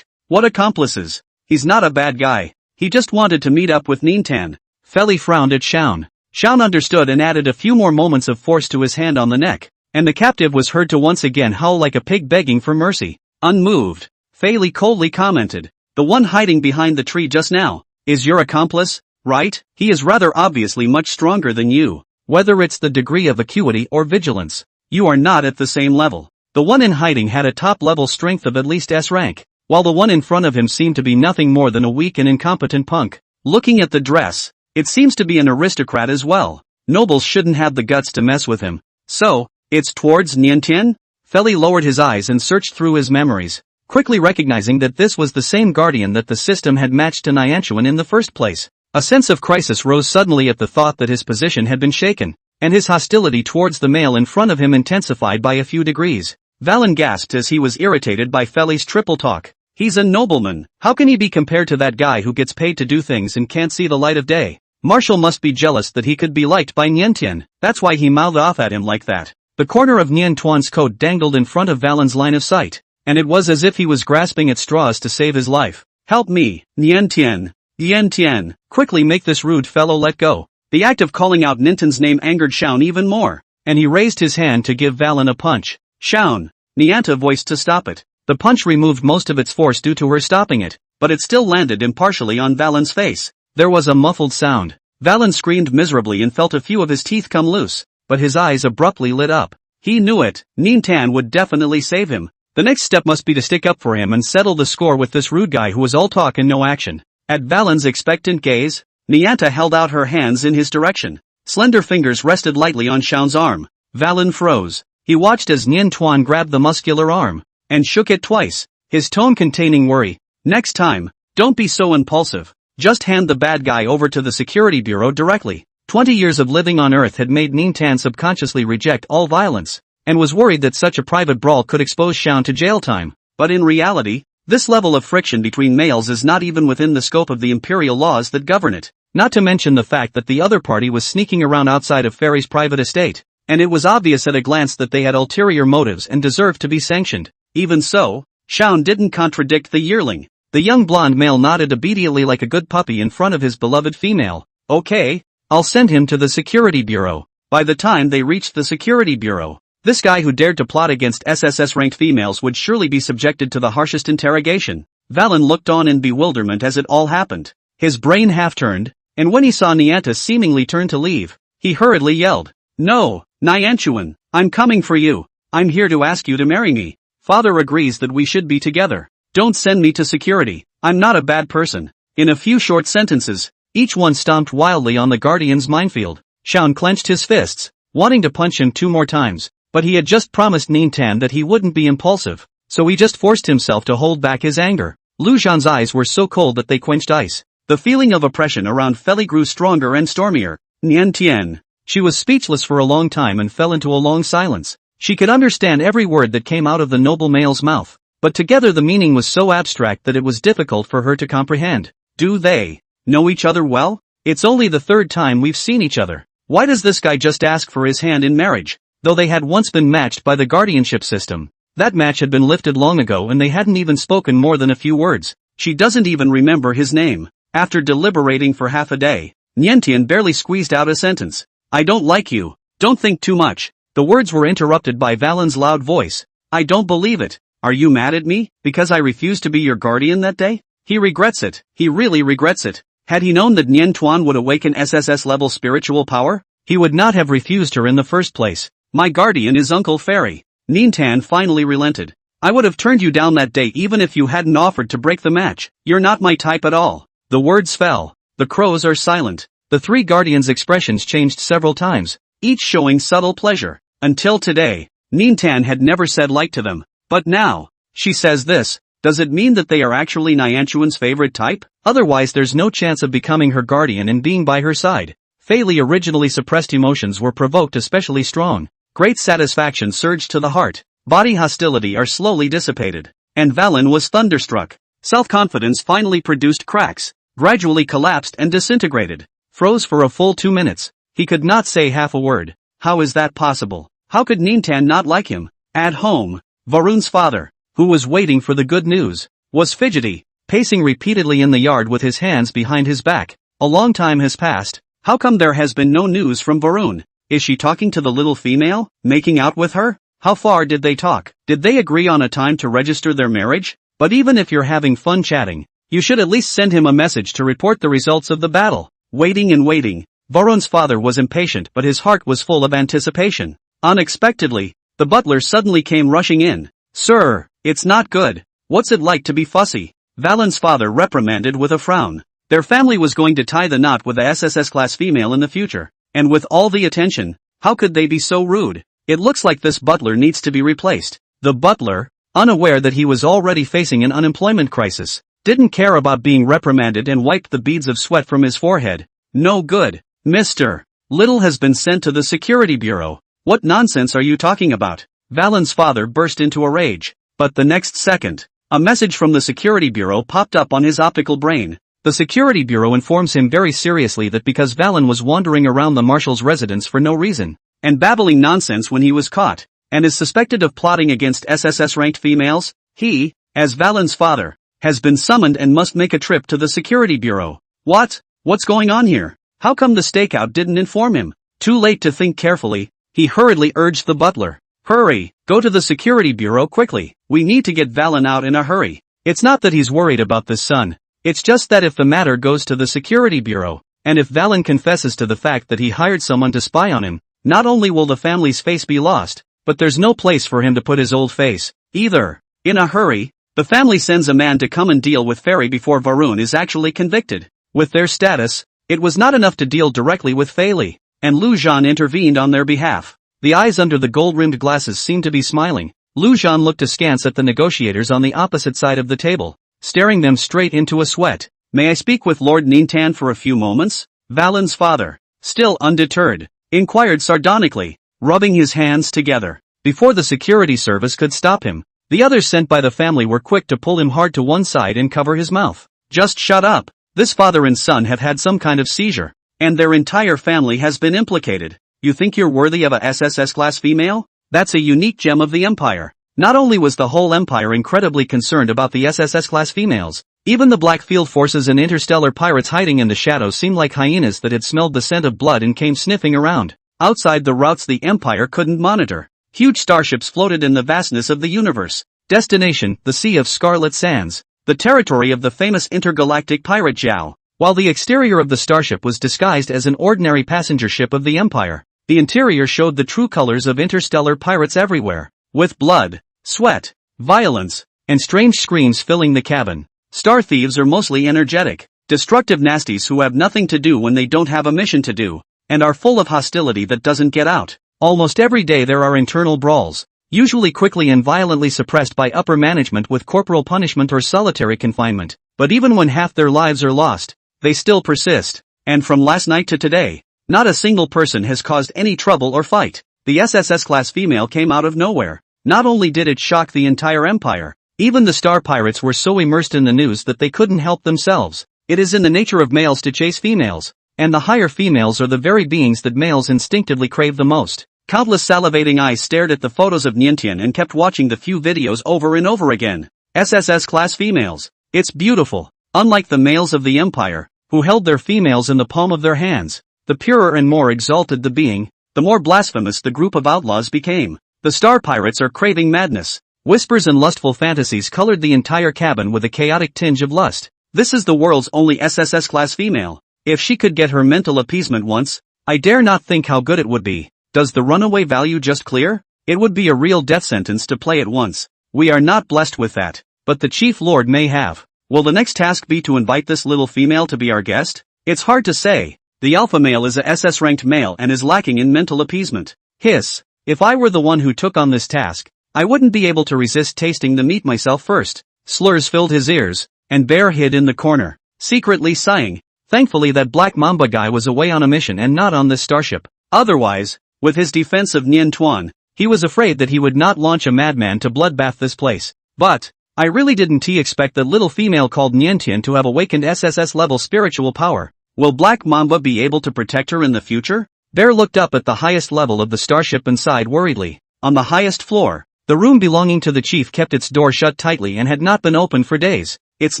What accomplices? He's not a bad guy. He just wanted to meet up with Nintan. Feli frowned at Xiaon. Xiaon understood and added a few more moments of force to his hand on the neck, and the captive was heard to once again howl like a pig begging for mercy. Unmoved, Feli coldly commented, "The one hiding behind the tree just now is your accomplice, right? He is rather obviously much stronger than you. Whether it's the degree of acuity or vigilance, you are not at the same level." The one in hiding had a top-level strength of at least S rank, while the one in front of him seemed to be nothing more than a weak and incompetent punk. Looking at the dress, it seems to be an aristocrat as well. Nobles shouldn't have the guts to mess with him. So, it's towards Niantian? Feli lowered his eyes and searched through his memories, quickly recognizing that this was the same guardian that the system had matched to Nyanchuan in the first place. A sense of crisis rose suddenly at the thought that his position had been shaken, and his hostility towards the male in front of him intensified by a few degrees. Valen gasped as he was irritated by Feli's triple talk. He's a nobleman. How can he be compared to that guy who gets paid to do things and can't see the light of day? Marshal must be jealous that he could be liked by Niantian. That's why he mouthed off at him like that. The corner of Nian Tuan's coat dangled in front of Valen's line of sight, and it was as if he was grasping at straws to save his life. "Help me, Niantian. Niantian, quickly make this rude fellow let go." The act of calling out Nintan's name angered Xiaon even more, and he raised his hand to give Valen a punch. "Xiaon," Nianta voiced to stop it. The punch removed most of its force due to her stopping it, but it still landed impartially on Valen's face. There was a muffled sound. Valen screamed miserably and felt a few of his teeth come loose, but his eyes abruptly lit up. He knew it. Nintan would definitely save him. The next step must be to stick up for him and settle the score with this rude guy who was all talk and no action. At Valen's expectant gaze, Nianta held out her hands in his direction. Slender fingers rested lightly on Xiaon's arm. Valen froze. He watched as Nian Tuan grabbed the muscular arm and shook it twice, his tone containing worry. "Next time, don't be so impulsive. Just hand the bad guy over to the security bureau directly. 20 years of living on Earth had made Nintan subconsciously reject all violence, and was worried that such a private brawl could expose Xiao to jail time. But in reality, this level of friction between males is not even within the scope of the imperial laws that govern it. Not to mention the fact that the other party was sneaking around outside of Fairy's private estate, and it was obvious at a glance that they had ulterior motives and deserved to be sanctioned. Even so, Xiao didn't contradict the yearling. The young blonde male nodded obediently like a good puppy in front of his beloved female. Okay, I'll send him to the security bureau. By the time they reached the security bureau, this guy who dared to plot against SSS-ranked females would surely be subjected to the harshest interrogation. Valen looked on in bewilderment as it all happened. His brain half-turned, and when he saw Niantic seemingly turn to leave, he hurriedly yelled, "No, Nianchuan, I'm coming for you. I'm here to ask you to marry me. Father agrees that we should be together. Don't send me to security. I'm not a bad person." In a few short sentences, each one stomped wildly on the Guardian's minefield. Xiao clenched his fists, wanting to punch him 2 more times, but he had just promised Nintan that he wouldn't be impulsive, so he just forced himself to hold back his anger. Lu Zhan's eyes were so cold that they quenched ice. The feeling of oppression around Feli grew stronger and stormier. Nian Tian. She was speechless for a long time and fell into a long silence. She could understand every word that came out of the noble male's mouth, but together the meaning was so abstract that it was difficult for her to comprehend. Do they know each other well? It's only the 3rd time we've seen each other. Why does this guy just ask for his hand in marriage? Though they had once been matched by the guardianship system, that match had been lifted long ago and they hadn't even spoken more than a few words. She doesn't even remember his name. After deliberating for half a day, Niantian barely squeezed out a sentence. "I don't like you. Don't think too much." The words were interrupted by Valen's loud voice. "I don't believe it. Are you mad at me, because I refused to be your guardian that day?" He regrets it. He really regrets it. Had he known that Nian Tuan would awaken SSS-level spiritual power, he would not have refused her in the first place. "My guardian is Uncle Fairy." Nintan finally relented. "I would have turned you down that day even if you hadn't offered to break the match. You're not my type at all." The words fell. The crows are silent. The 3 guardians' expressions changed several times, each showing subtle pleasure. Until today, Nintan had never said like to them. But now, she says this. Does it mean that they are actually Nianchuan's favorite type? Otherwise there's no chance of becoming her guardian and being by her side. Fei's originally suppressed emotions were provoked especially strong. Great satisfaction surged to the heart. Body hostility are slowly dissipated. And Valen was thunderstruck. Self-confidence finally produced cracks, gradually collapsed and disintegrated. Froze for a full 2 minutes. He could not say half a word. How is that possible? How could Nintan not like him? At home, Varun's father, who was waiting for the good news, was fidgety, pacing repeatedly in the yard with his hands behind his back. A long time has passed. How come there has been no news from Varun? Is she talking to the little female? Making out with her? How far did they talk? Did they agree on a time to register their marriage? But even if you're having fun chatting, you should at least send him a message to report the results of the battle. Waiting and waiting. Varun's father was impatient but his heart was full of anticipation. Unexpectedly, the butler suddenly came rushing in. "Sir, it's not good. What's it like to be fussy?" Valen's father reprimanded with a frown. Their family was going to tie the knot with a SSS-class female in the future. And with all the attention, how could they be so rude? It looks like this butler needs to be replaced. The butler, unaware that he was already facing an unemployment crisis, didn't care about being reprimanded and wiped the beads of sweat from his forehead. "No good. Mr. Little has been sent to the security bureau." "What nonsense are you talking about?" Valen's father burst into a rage. But the next second, a message from the security bureau popped up on his optical brain. The security bureau informs him very seriously that because Valen was wandering around the marshal's residence for no reason, and babbling nonsense when he was caught, and is suspected of plotting against SSS-ranked females, he, as Valen's father, has been summoned and must make a trip to the security bureau. What? What's going on here? How come the stakeout didn't inform him? Too late to think carefully, he hurriedly urged the butler. "Hurry, go to the security bureau quickly. We need to get Valen out in a hurry." It's not that he's worried about this son. It's just that if the matter goes to the security bureau, and if Valen confesses to the fact that he hired someone to spy on him, not only will the family's face be lost, but there's no place for him to put his old face, either. In a hurry, the family sends a man to come and deal with Fairy before Varun is actually convicted. With their status, it was not enough to deal directly with Fei, and Lu Zhan intervened on their behalf. The eyes under the gold-rimmed glasses seemed to be smiling. Lu Zhan looked askance at the negotiators on the opposite side of the table, staring them straight into a sweat. May I speak with Lord Nintan for a few moments? Valen's father, still undeterred, inquired sardonically, rubbing his hands together. Before the security service could stop him, the others sent by the family were quick to pull him hard to one side and cover his mouth. Just shut up. This father and son have had some kind of seizure, and their entire family has been implicated. You think you're worthy of a SSS class female? That's a unique gem of the Empire. Not only was the whole Empire incredibly concerned about the SSS class females, even the Black Field forces and interstellar pirates hiding in the shadows seemed like hyenas that had smelled the scent of blood and came sniffing around. Outside the routes the Empire couldn't monitor, huge starships floated in the vastness of the universe. Destination, the Sea of Scarlet Sands, the territory of the famous intergalactic pirate Zhao. While the exterior of the starship was disguised as an ordinary passenger ship of the Empire, the interior showed the true colors of interstellar pirates everywhere, with blood, sweat, violence, and strange screams filling the cabin. Star thieves are mostly energetic, destructive nasties who have nothing to do when they don't have a mission to do, and are full of hostility that doesn't get out. Almost every day there are internal brawls, usually quickly and violently suppressed by upper management with corporal punishment or solitary confinement, but even when half their lives are lost, they still persist. And from last night to today, not a single person has caused any trouble or fight. The SSS class female came out of nowhere. Not only did it shock the entire Empire, even the star pirates were so immersed in the news that they couldn't help themselves. It is in the nature of males to chase females, and the higher females are the very beings that males instinctively crave the most. Countless salivating eyes stared at the photos of Niantian and kept watching the few videos over and over again. SSS class females. It's beautiful. Unlike the males of the Empire, who held their females in the palm of their hands, the purer and more exalted the being, the more blasphemous the group of outlaws became. The star pirates are craving madness. Whispers and lustful fantasies colored the entire cabin with a chaotic tinge of lust. This is the world's only SSS class female. If she could get her mental appeasement once, I dare not think how good it would be. Does the runaway value just clear? It would be a real death sentence to play it once. We are not blessed with that, but the Chief Lord may have. Will the next task be to invite this little female to be our guest? It's hard to say. The alpha male is a SS-ranked male and is lacking in mental appeasement. Hiss. If I were the one who took on this task, I wouldn't be able to resist tasting the meat myself first. Slurs filled his ears, and Bear hid in the corner, secretly sighing. Thankfully that Black Mamba guy was away on a mission and not on this starship. Otherwise, with his defense of Nian Tuan, he was afraid that he would not launch a madman to bloodbath this place. But, I really didn't expect that little female called Niantian to have awakened SSS-level spiritual power. Will Black Mamba be able to protect her in the future? Bear looked up at the highest level of the starship and sighed worriedly. On the highest floor, the room belonging to the chief kept its door shut tightly and had not been opened for days. It's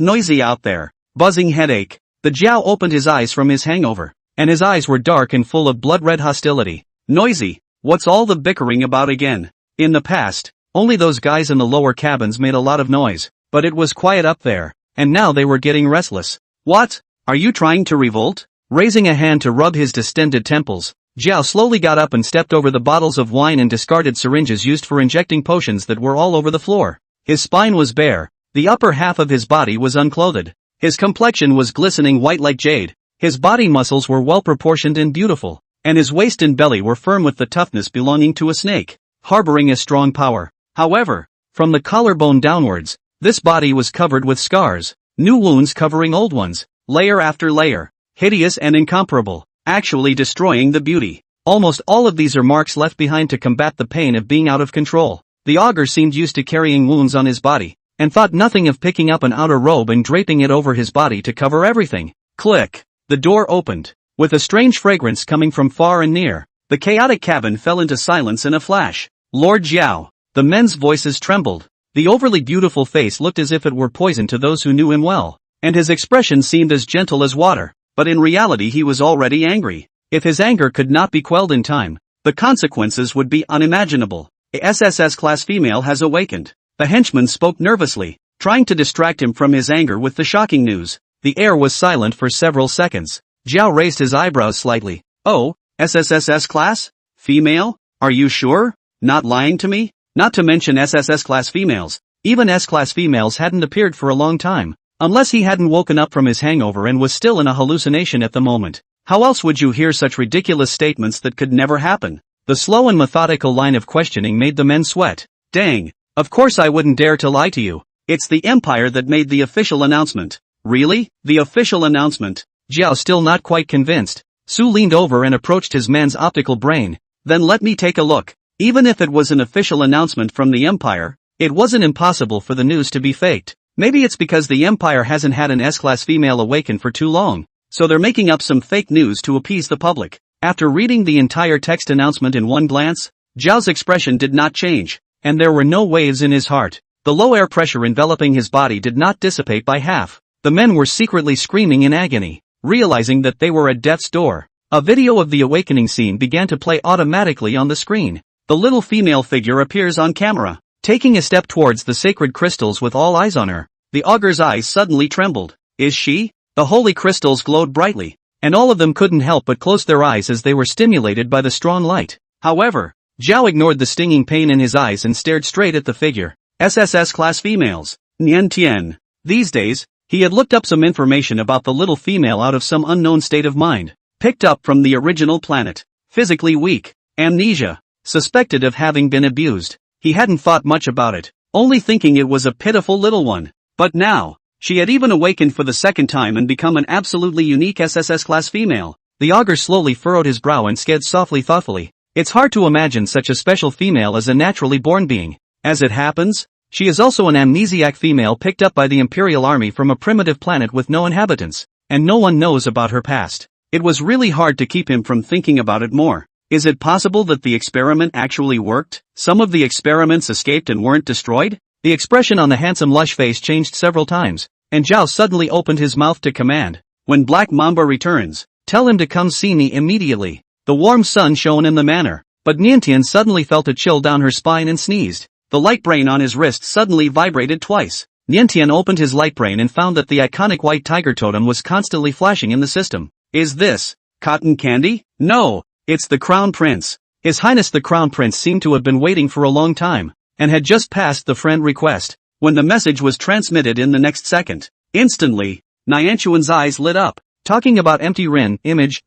noisy out there. Buzzing headache. The Jiao opened his eyes from his hangover, and his eyes were dark and full of blood-red hostility. Noisy? What's all the bickering about again? In the past, only those guys in the lower cabins made a lot of noise, but it was quiet up there, and now they were getting restless. What? Are you trying to revolt? Raising a hand to rub his distended temples, Jiao slowly got up and stepped over the bottles of wine and discarded syringes used for injecting potions that were all over the floor. His spine was bare, the upper half of his body was unclothed. His complexion was glistening white like jade, his body muscles were well proportioned and beautiful, and his waist and belly were firm with the toughness belonging to a snake, harboring a strong power. However, from the collarbone downwards, this body was covered with scars, new wounds covering old ones, layer after layer, hideous and incomparable, actually destroying the beauty. Almost all of these are marks left behind to combat the pain of being out of control. The augur seemed used to carrying wounds on his body, and thought nothing of picking up an outer robe and draping it over his body to cover everything. Click. The door opened, with a strange fragrance coming from far and near. The chaotic cabin fell into silence in a flash. Lord Jiao. The men's voices trembled. The overly beautiful face looked as if it were poison to those who knew him well, and his expression seemed as gentle as water, but in reality he was already angry. If his anger could not be quelled in time, the consequences would be unimaginable. A SSS-class female has awakened. The henchman spoke nervously, trying to distract him from his anger with the shocking news. The air was silent for several seconds. Jiao raised his eyebrows slightly. Oh, SSS class? Female? Are you sure? Not lying to me? Not to mention SSS class females. Even S-class females hadn't appeared for a long time. Unless he hadn't woken up from his hangover and was still in a hallucination at the moment. How else would you hear such ridiculous statements that could never happen? The slow and methodical line of questioning made the men sweat. Dang. Of course I wouldn't dare to lie to you. It's the Empire that made the official announcement. Really? The official announcement? Zhao still not quite convinced. Su leaned over and approached his man's optical brain. Then let me take a look. Even if it was an official announcement from the Empire, it wasn't impossible for the news to be faked. Maybe it's because the Empire hasn't had an S-class female awaken for too long, so they're making up some fake news to appease the public. After reading the entire text announcement in one glance, Zhao's expression did not change, and there were no waves in his heart. The low air pressure enveloping his body did not dissipate by half. The men were secretly screaming in agony, realizing that they were at death's door. A video of the awakening scene began to play automatically on the screen. The little female figure appears on camera, taking a step towards the sacred crystals with all eyes on her. The Augur's eyes suddenly trembled. Is she? The holy crystals glowed brightly, and all of them couldn't help but close their eyes as they were stimulated by the strong light. However, Zhao ignored the stinging pain in his eyes and stared straight at the figure. SSS class females. Nian Tian. These days, he had looked up some information about the little female out of some unknown state of mind, picked up from the original planet. Physically weak, amnesia, suspected of having been abused. He hadn't thought much about it, only thinking it was a pitiful little one. But now, she had even awakened for the second time and become an absolutely unique SSS class female. The Augur slowly furrowed his brow and said softly thoughtfully, it's hard to imagine such a special female as a naturally born being. As it happens, she is also an amnesiac female picked up by the Imperial Army from a primitive planet with no inhabitants, and no one knows about her past. It was really hard to keep him from thinking about it more. Is it possible that the experiment actually worked? Some of the experiments escaped and weren't destroyed? The expression on the handsome lush face changed several times, and Zhao suddenly opened his mouth to command. When Black Mamba returns, tell him to come see me immediately. The warm sun shone in the manor, but Niantian suddenly felt a chill down her spine and sneezed. The light brain on his wrist suddenly vibrated twice. Niantian opened his light brain and found that the iconic white tiger totem was constantly flashing in the system. Is this cotton candy? No, it's the Crown Prince. His Highness the Crown Prince seemed to have been waiting for a long time, and had just passed the friend request, when the message was transmitted in the next second. Instantly, Nianchuan's eyes lit up. Talking about empty Rin, image,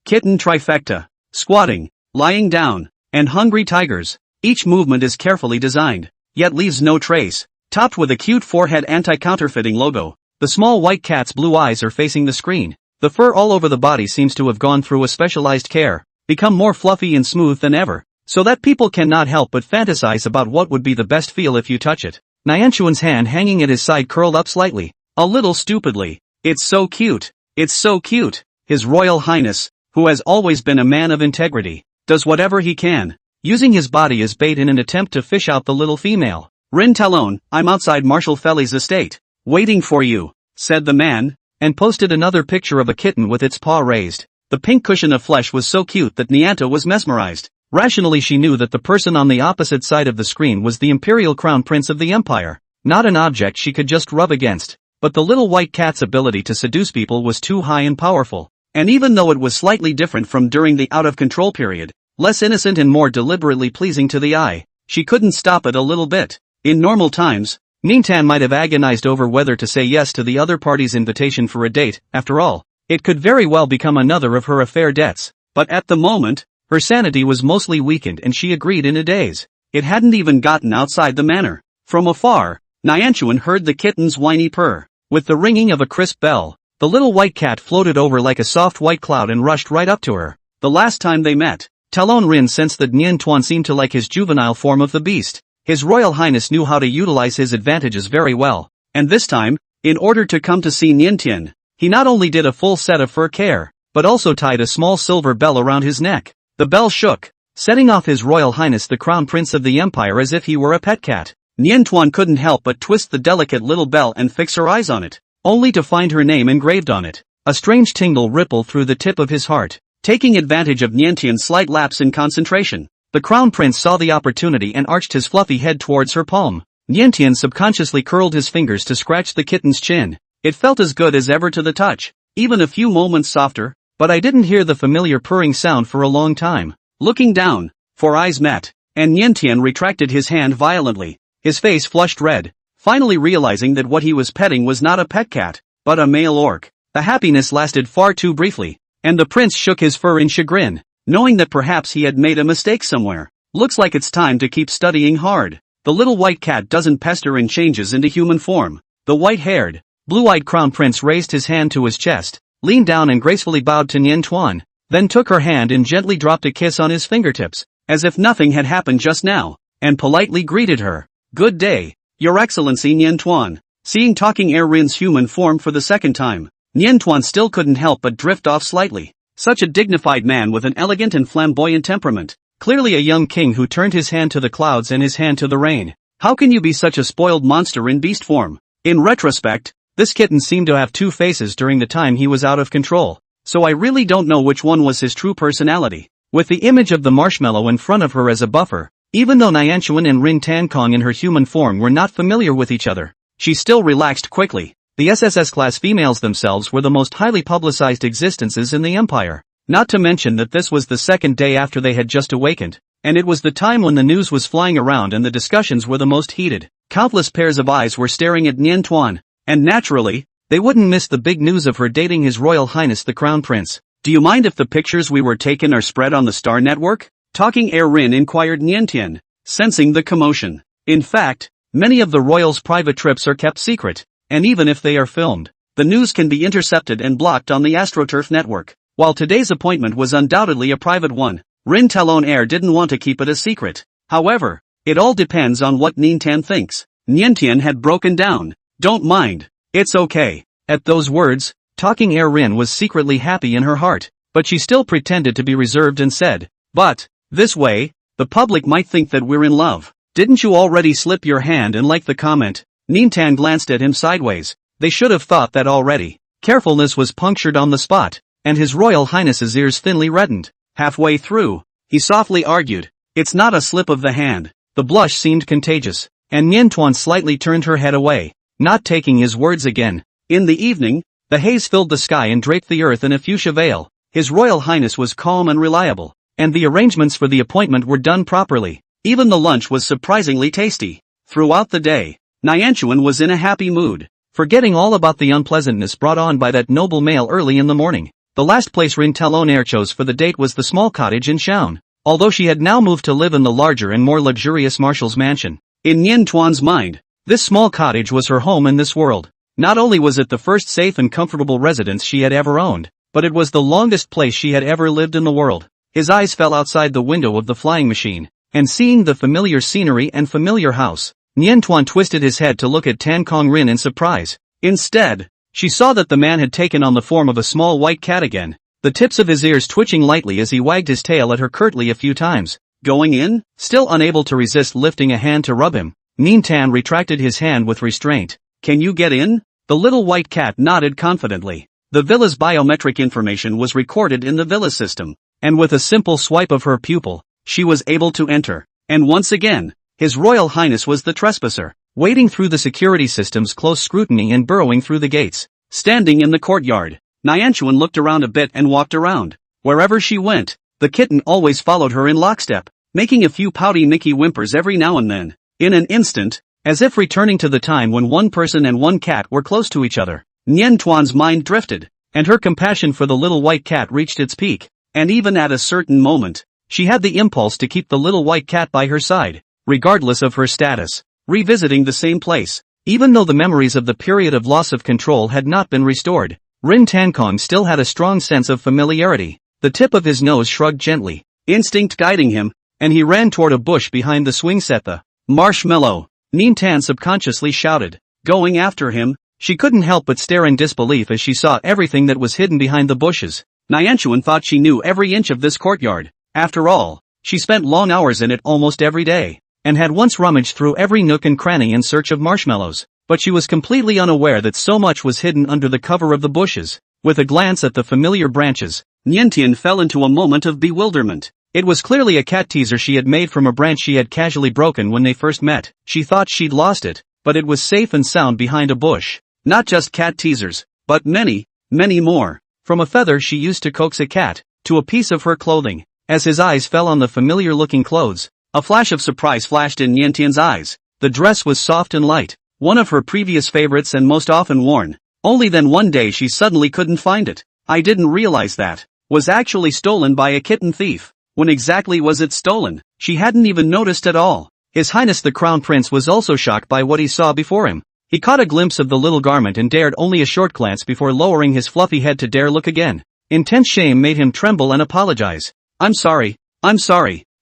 Kitten trifecta, squatting, lying down, and hungry tigers. Each movement is carefully designed, yet leaves no trace. Topped with a cute forehead anti-counterfeiting logo, the small white cat's blue eyes are facing the screen. The fur all over the body seems to have gone through a specialized care, become more fluffy and smooth than ever, so that people cannot help but fantasize about what would be the best feel if you touch it. Nianchuan's hand hanging at his side curled up slightly, a little stupidly. It's so cute. It's so cute. His Royal Highness, who has always been a man of integrity, does whatever he can, using his body as bait in an attempt to fish out the little female. Rin Talon, I'm outside Marshal Feli's estate, waiting for you, said the man, and posted another picture of a kitten with its paw raised. The pink cushion of flesh was so cute that Nianta was mesmerized. Rationally she knew that the person on the opposite side of the screen was the Imperial Crown Prince of the Empire, not an object she could just rub against. But the little white cat's ability to seduce people was too high and powerful, and even though it was slightly different from during the out-of-control period, less innocent and more deliberately pleasing to the eye, she couldn't stop it a little bit. In normal times, Nintan might have agonized over whether to say yes to the other party's invitation for a date. After all, it could very well become another of her affair debts. But at the moment, her sanity was mostly weakened and she agreed in a daze. It hadn't even gotten outside the manor. From afar, Nianchuan heard the kitten's whiny purr. With the ringing of a crisp bell, the little white cat floated over like a soft white cloud and rushed right up to her. The last time they met, Talon Rin sensed that Nian Tuan seemed to like his juvenile form of the beast. His Royal Highness knew how to utilize his advantages very well, and this time, in order to come to see Niantian, he not only did a full set of fur care, but also tied a small silver bell around his neck. The bell shook, setting off His Royal Highness the Crown Prince of the Empire as if he were a pet cat. Nian Tuan couldn't help but twist the delicate little bell and fix her eyes on it, only to find her name engraved on it. A strange tingle rippled through the tip of his heart. Taking advantage of Niantian's slight lapse in concentration, the Crown Prince saw the opportunity and arched his fluffy head towards her palm. Niantian subconsciously curled his fingers to scratch the kitten's chin. It felt as good as ever to the touch, even a few moments softer, but I didn't hear the familiar purring sound for a long time. Looking down, 4 eyes met, and Niantian retracted his hand violently. His face flushed red, finally realizing that what he was petting was not a pet cat, but a male orc. The happiness lasted far too briefly, and the prince shook his fur in chagrin, knowing that perhaps he had made a mistake somewhere. Looks like it's time to keep studying hard. The little white cat doesn't pester and changes into human form. The white-haired, blue-eyed crown prince raised his hand to his chest, leaned down and gracefully bowed to Nien Tuan, then took her hand and gently dropped a kiss on his fingertips, as if nothing had happened just now, and politely greeted her. "Good day, Your Excellency Nien Tuan." Seeing Talking Air Rin's human form for the second time, Nien Tuan still couldn't help but drift off slightly. Such a dignified man with an elegant and flamboyant temperament. Clearly a young king who turned his hand to the clouds and his hand to the rain. How can you be such a spoiled monster in beast form? In retrospect, this kitten seemed to have two faces during the time he was out of control, so I really don't know which one was his true personality. With the image of the marshmallow in front of her as a buffer, even though Nianchuan and Rin Tan Kong in her human form were not familiar with each other, she still relaxed quickly. The SSS-class females themselves were the most highly publicized existences in the Empire. Not to mention that this was the second day after they had just awakened, and it was the time when the news was flying around and the discussions were the most heated. Countless pairs of eyes were staring at Nien Tuan, and naturally, they wouldn't miss the big news of her dating His Royal Highness the Crown Prince. "Do you mind if the pictures we were taken are spread on the Star Network?" Talking Air Rin inquired Nien Tian, sensing the commotion. In fact, many of the royals' private trips are kept secret, and even if they are filmed, the news can be intercepted and blocked on the AstroTurf network. While today's appointment was undoubtedly a private one, Rin Talon Air didn't want to keep it a secret. However, it all depends on what Nien Tan thinks. Nien Tian had broken down. "Don't mind. It's okay." At those words, Talking Air Rin was secretly happy in her heart, but she still pretended to be reserved and said, "But, this way, the public might think that we're in love. Didn't you already slip your hand and like the comment?" Nien Tan glanced at him sideways. They should have thought that already. Carefulness was punctured on the spot, and His Royal Highness's ears thinly reddened. Halfway through, he softly argued, "It's not a slip of the hand." The blush seemed contagious, and Nien Tuan slightly turned her head away, not taking his words again. In the evening, the haze filled the sky and draped the earth in a fuchsia veil. His Royal Highness was calm and reliable, and the arrangements for the appointment were done properly. Even the lunch was surprisingly tasty. Throughout the day, Nianchuan was in a happy mood, forgetting all about the unpleasantness brought on by that noble male early in the morning. The last place Rin Talon Air chose for the date was the small cottage in Shaun, although she had now moved to live in the larger and more luxurious Marshal's mansion. In Nien Tuan's mind, this small cottage was her home in this world. Not only was it the first safe and comfortable residence she had ever owned, but it was the longest place she had ever lived in the world. His eyes fell outside the window of the flying machine, and seeing the familiar scenery and familiar house, Nien Tuan twisted his head to look at Tan Kong Rin in surprise. Instead, she saw that the man had taken on the form of a small white cat again, the tips of his ears twitching lightly as he wagged his tail at her curtly a few times. "Going in?" Still unable to resist lifting a hand to rub him, Nien Tan retracted his hand with restraint. "Can you get in?" The little white cat nodded confidently. The villa's biometric information was recorded in the villa system, and with a simple swipe of her pupil, she was able to enter. And once again, His Royal Highness was the trespasser, wading through the security system's close scrutiny and burrowing through the gates. Standing in the courtyard, Nianchuan looked around a bit and walked around. Wherever she went, the kitten always followed her in lockstep, making a few pouty Mickey whimpers every now and then. In an instant, as if returning to the time when one person and one cat were close to each other, Nien Tuan's mind drifted, and her compassion for the little white cat reached its peak. And even at a certain moment, she had the impulse to keep the little white cat by her side, regardless of her status. Revisiting the same place, even though the memories of the period of loss of control had not been restored, Rin Tankong still had a strong sense of familiarity. The tip of his nose shrugged gently, instinct guiding him, and he ran toward a bush behind the swing set. "The marshmallow!" Nien Tan subconsciously shouted. Going after him, she couldn't help but stare in disbelief as she saw everything that was hidden behind the bushes. Nianchuan thought she knew every inch of this courtyard. After all, she spent long hours in it almost every day, and had once rummaged through every nook and cranny in search of marshmallows. But she was completely unaware that so much was hidden under the cover of the bushes. With a glance at the familiar branches, Nien Tian fell into a moment of bewilderment. It was clearly a cat teaser she had made from a branch she had casually broken when they first met. She thought she'd lost it, but it was safe and sound behind a bush. Not just cat teasers, but many, many more. From a feather she used to coax a cat, to a piece of her clothing. As his eyes fell on the familiar-looking clothes, a flash of surprise flashed in Nien Tian's eyes. The dress was soft and light, one of her previous favorites and most often worn. Only then one day she suddenly couldn't find it. "I didn't realize that was actually stolen by a kitten thief." When exactly was it stolen? She hadn't even noticed at all. His Highness the Crown Prince was also shocked by what he saw before him. He caught a glimpse of the little garment and dared only a short glance before lowering his fluffy head to dare look again. Intense shame made him tremble and apologize. I'm sorry,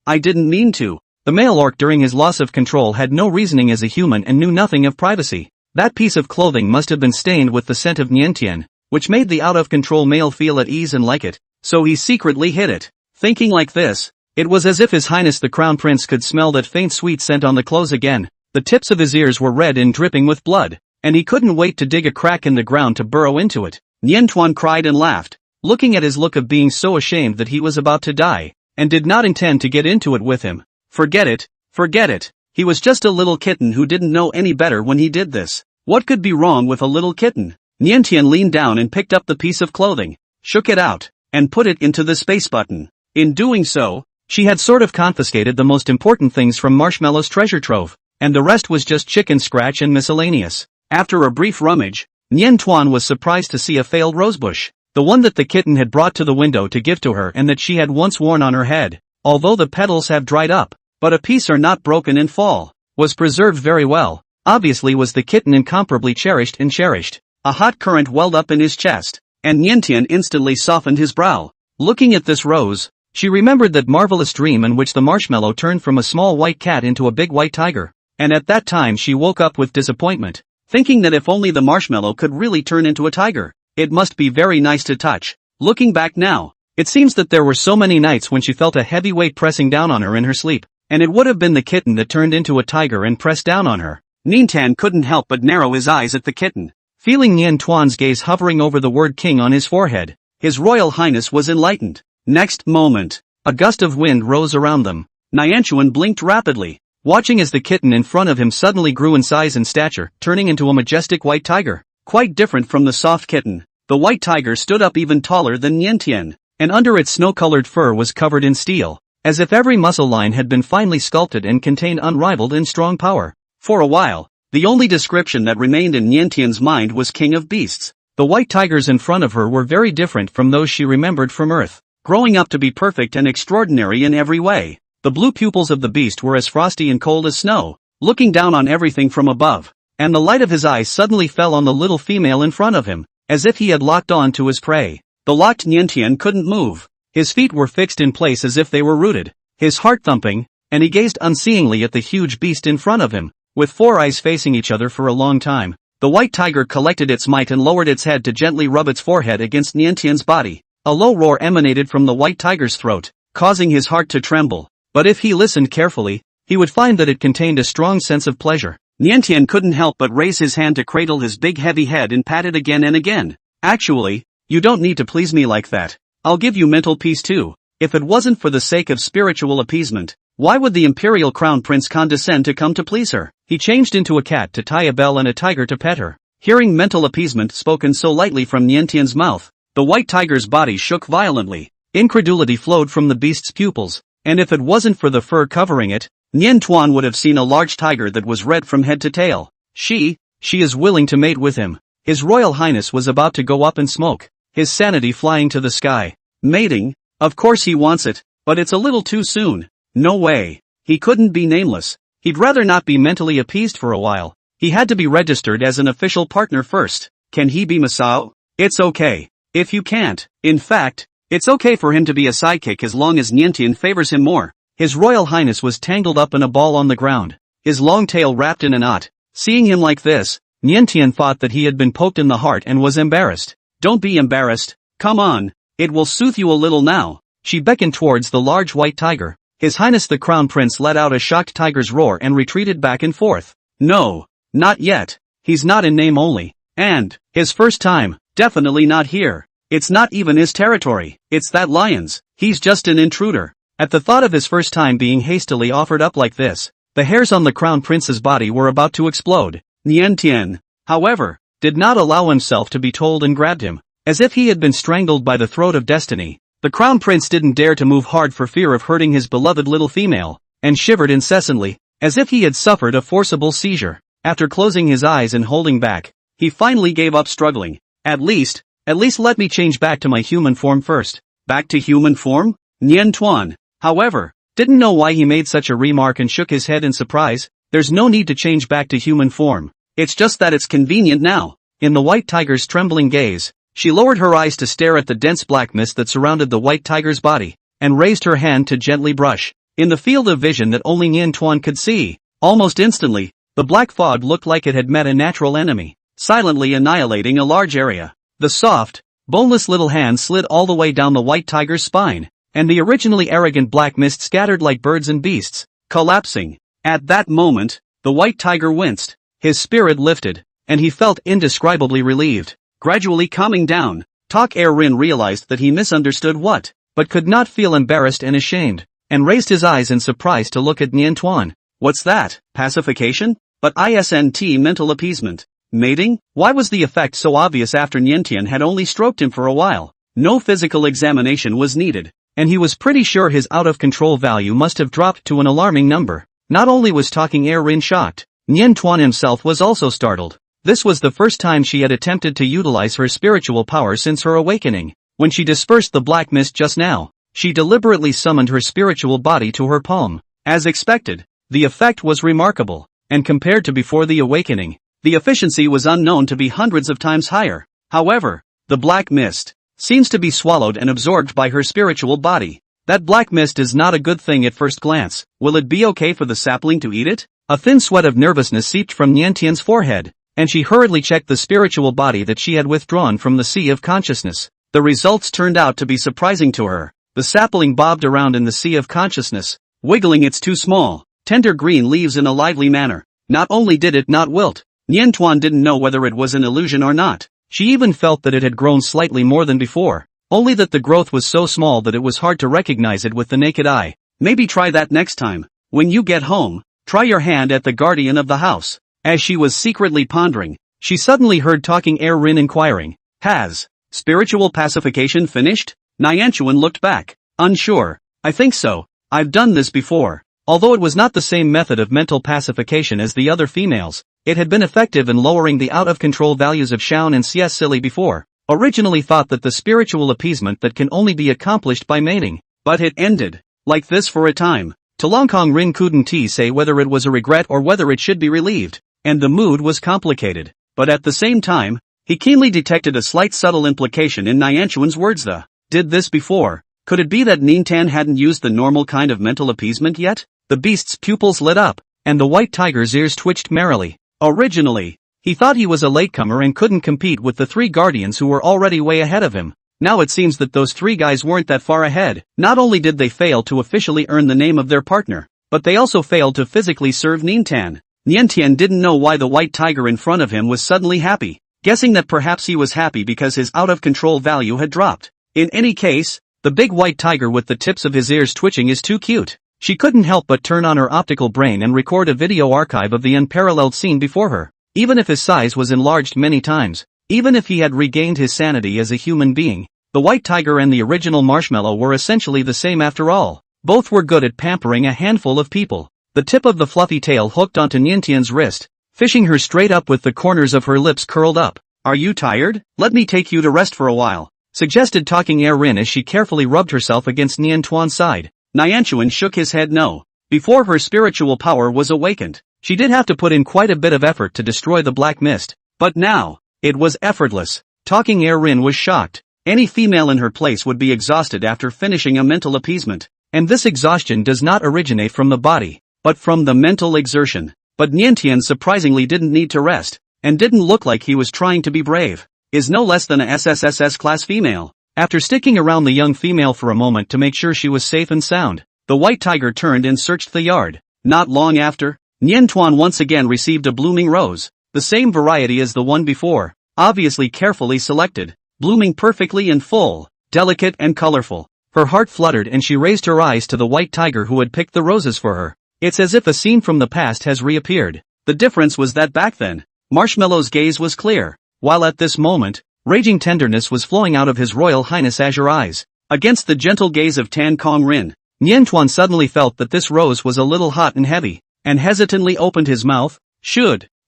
I didn't mean to. The male orc during his loss of control had no reasoning as a human and knew nothing of privacy. That piece of clothing must have been stained with the scent of Nientian, which made the out-of-control male feel at ease and like it, so he secretly hid it. Thinking like this, it was as if His Highness the Crown Prince could smell that faint sweet scent on the clothes again. The tips of his ears were red and dripping with blood, and he couldn't wait to dig a crack in the ground to burrow into it. Nientuan cried and laughed, looking at his look of being so ashamed that he was about to die, and did not intend to get into it with him. Forget it. He was just a little kitten who didn't know any better when he did this. What could be wrong with a little kitten? Nientian leaned down and picked up the piece of clothing, shook it out, and put it into the space button. In doing so, she had sort of confiscated the most important things from Marshmallow's treasure trove, and the rest was just chicken scratch and miscellaneous. After a brief rummage, Nientuan was surprised to see a failed rosebush, the one that the kitten had brought to the window to give to her and that she had once worn on her head. Although the petals have dried up, but a piece are not broken and fall, was preserved very well. Obviously was the kitten incomparably cherished. A hot current welled up in his chest, and Nientian instantly softened his brow. Looking at this rose, she remembered that marvelous dream in which the marshmallow turned from a small white cat into a big white tiger, and at that time she woke up with disappointment, thinking that if only the marshmallow could really turn into a tiger, it must be very nice to touch. Looking back now, it seems that there were so many nights when she felt a heavy weight pressing down on her in her sleep, and it would have been the kitten that turned into a tiger and pressed down on her. Nientuan couldn't help but narrow his eyes at the kitten, feeling Nientuan's gaze hovering over the word king on his forehead. His Royal Highness was enlightened. Next moment, a gust of wind rose around them. Nientuan blinked rapidly, watching as the kitten in front of him suddenly grew in size and stature, turning into a majestic white tiger. Quite different from the soft kitten, the white tiger stood up even taller than Nientian, and under its snow-colored fur was covered in steel, as if every muscle line had been finely sculpted and contained unrivaled and strong power. For a while, the only description that remained in Nientian's mind was King of Beasts. The white tigers in front of her were very different from those she remembered from Earth, growing up to be perfect and extraordinary in every way. The blue pupils of the beast were as frosty and cold as snow, looking down on everything from above, and the light of his eyes suddenly fell on the little female in front of him, as if he had locked on to his prey. The locked Nientian couldn't move. His feet were fixed in place as if they were rooted, his heart thumping, and he gazed unseeingly at the huge beast in front of him, with four eyes facing each other for a long time. The white tiger collected its might and lowered its head to gently rub its forehead against Nientian's body. A low roar emanated from the white tiger's throat, causing his heart to tremble, but if he listened carefully, he would find that it contained a strong sense of pleasure. Nientian couldn't help but raise his hand to cradle his big heavy head and pat it again and again. Actually, you don't need to please me like that. I'll give you mental peace too. If it wasn't for the sake of spiritual appeasement, why would the Imperial Crown Prince condescend to come to please her? He changed into a cat to tie a bell and a tiger to pet her. Hearing mental appeasement spoken so lightly from Nientian's mouth, the white tiger's body shook violently. Incredulity flowed from the beast's pupils, and if it wasn't for the fur covering it, Nientuan would have seen a large tiger that was red from head to tail. She is willing to mate with him. His Royal Highness was about to go up in smoke, his sanity flying to the sky. Mating? Of course he wants it, but it's a little too soon. No way. He couldn't be nameless. He'd rather not be mentally appeased for a while. He had to be registered as an official partner first. Can he be Masao? It's okay. If you can't, in fact, it's okay for him to be a sidekick as long as Nientian favors him more. His Royal Highness was tangled up in a ball on the ground, his long tail wrapped in a knot. Seeing him like this, Nientian thought that he had been poked in the heart and was embarrassed. Don't be embarrassed. Come on. It will soothe you a little now. She beckoned towards the large white tiger. His Highness the Crown Prince let out a shocked tiger's roar and retreated back and forth. No, not yet. He's not in name only. And, his first time, definitely not here. It's not even his territory. It's that lion's. He's just an intruder. At the thought of his first time being hastily offered up like this, the hairs on the Crown Prince's body were about to explode. Nientian, however, did not allow himself to be told and grabbed him, as if he had been strangled by the throat of destiny. The Crown Prince didn't dare to move hard for fear of hurting his beloved little female, and shivered incessantly, as if he had suffered a forcible seizure. After closing his eyes and holding back, he finally gave up struggling. At least let me change back to my human form first. Back to human form? Nientuan, however, didn't know why he made such a remark and shook his head in surprise. There's no need to change back to human form. It's just that it's convenient now. In the white tiger's trembling gaze, she lowered her eyes to stare at the dense black mist that surrounded the white tiger's body, and raised her hand to gently brush. In the field of vision that only Nian Tuan could see, almost instantly, the black fog looked like it had met a natural enemy, silently annihilating a large area. The soft, boneless little hand slid all the way down the white tiger's spine, and the originally arrogant black mist scattered like birds and beasts, collapsing. At that moment, the white tiger winced, his spirit lifted, and he felt indescribably relieved. Gradually calming down, Tak Rin realized that he misunderstood what, but could not feel embarrassed and ashamed, and raised his eyes in surprise to look at Nian Tuan. What's that? Pacification? But isn't mental appeasement. Mating? Why was the effect so obvious after Nian Tian had only stroked him for a while? No physical examination was needed, and he was pretty sure his out-of-control value must have dropped to an alarming number. Not only was Tak Rin shocked, Nian Tuan himself was also startled. This was the first time she had attempted to utilize her spiritual power since her awakening. When she dispersed the black mist just now, she deliberately summoned her spiritual body to her palm. As expected, the effect was remarkable, and compared to before the awakening, the efficiency was unknown to be hundreds of times higher. However, the black mist seems to be swallowed and absorbed by her spiritual body. That black mist is not a good thing at first glance. Will it be okay for the sapling to eat it? A thin sweat of nervousness seeped from Nian Tian's forehead, and she hurriedly checked the spiritual body that she had withdrawn from the sea of consciousness. The results turned out to be surprising to her. The sapling bobbed around in the sea of consciousness, wiggling its two small, tender green leaves in a lively manner. Not only did it not wilt, Nian Tuan didn't know whether it was an illusion or not. She even felt that it had grown slightly more than before, only that the growth was so small that it was hard to recognize it with the naked eye. Maybe try that next time. When you get home, try your hand at the guardian of the house. As she was secretly pondering, she suddenly heard Tak Rin inquiring, "Has spiritual pacification finished?" Nianchuan looked back, unsure. "I think so. I've done this before." Although it was not the same method of mental pacification as the other females, it had been effective in lowering the out-of-control values of Xiaon and Xie Silly before. Originally thought that the spiritual appeasement that can only be accomplished by mating, but it ended like this for a time. Talongkong Rin couldn't say whether it was a regret or whether it should be relieved, and the mood was complicated, but at the same time, he keenly detected a slight subtle implication in Nianchuan's words. Did this before. Could it be that Nian Tan hadn't used the normal kind of mental appeasement yet? The beast's pupils lit up, and the white tiger's ears twitched merrily. Originally, he thought he was a latecomer and couldn't compete with the three guardians who were already way ahead of him. Now it seems that those three guys weren't that far ahead. Not only did they fail to officially earn the name of their partner, but they also failed to physically serve Nian Tan. Nian Tian didn't know why the white tiger in front of him was suddenly happy, guessing that perhaps he was happy because his out-of-control value had dropped. In any case, the big white tiger with the tips of his ears twitching is too cute. She couldn't help but turn on her optical brain and record a video archive of the unparalleled scene before her. Even if his size was enlarged many times, even if he had regained his sanity as a human being, the white tiger and the original marshmallow were essentially the same after all. Both were good at pampering a handful of people. The tip of the fluffy tail hooked onto Nian Tian's wrist, fishing her straight up with the corners of her lips curled up. "Are you tired? Let me take you to rest for a while," suggested Tak Rin as she carefully rubbed herself against Nian Tuan's side. Nianchuan shook his head no. Before her spiritual power was awakened, she did have to put in quite a bit of effort to destroy the black mist. But now, it was effortless. Tak Rin was shocked. Any female in her place would be exhausted after finishing a mental appeasement. And this exhaustion does not originate from the body, but from the mental exertion. But Nian Tian surprisingly didn't need to rest, and didn't look like he was trying to be brave. Is no less than a SSSS class female. After sticking around the young female for a moment to make sure she was safe and sound, the white tiger turned and searched the yard. Not long after, Nian Tuan once again received a blooming rose, the same variety as the one before, obviously carefully selected, blooming perfectly and full, delicate and colorful. Her heart fluttered and she raised her eyes to the white tiger who had picked the roses for her. It's as if a scene from the past has reappeared. The difference was that back then, Marshmallow's gaze was clear, while at this moment, raging tenderness was flowing out of his Royal Highness' azure eyes. Against the gentle gaze of Tan Kong Rin, Nian Tuan suddenly felt that this rose was a little hot and heavy, and hesitantly opened his mouth.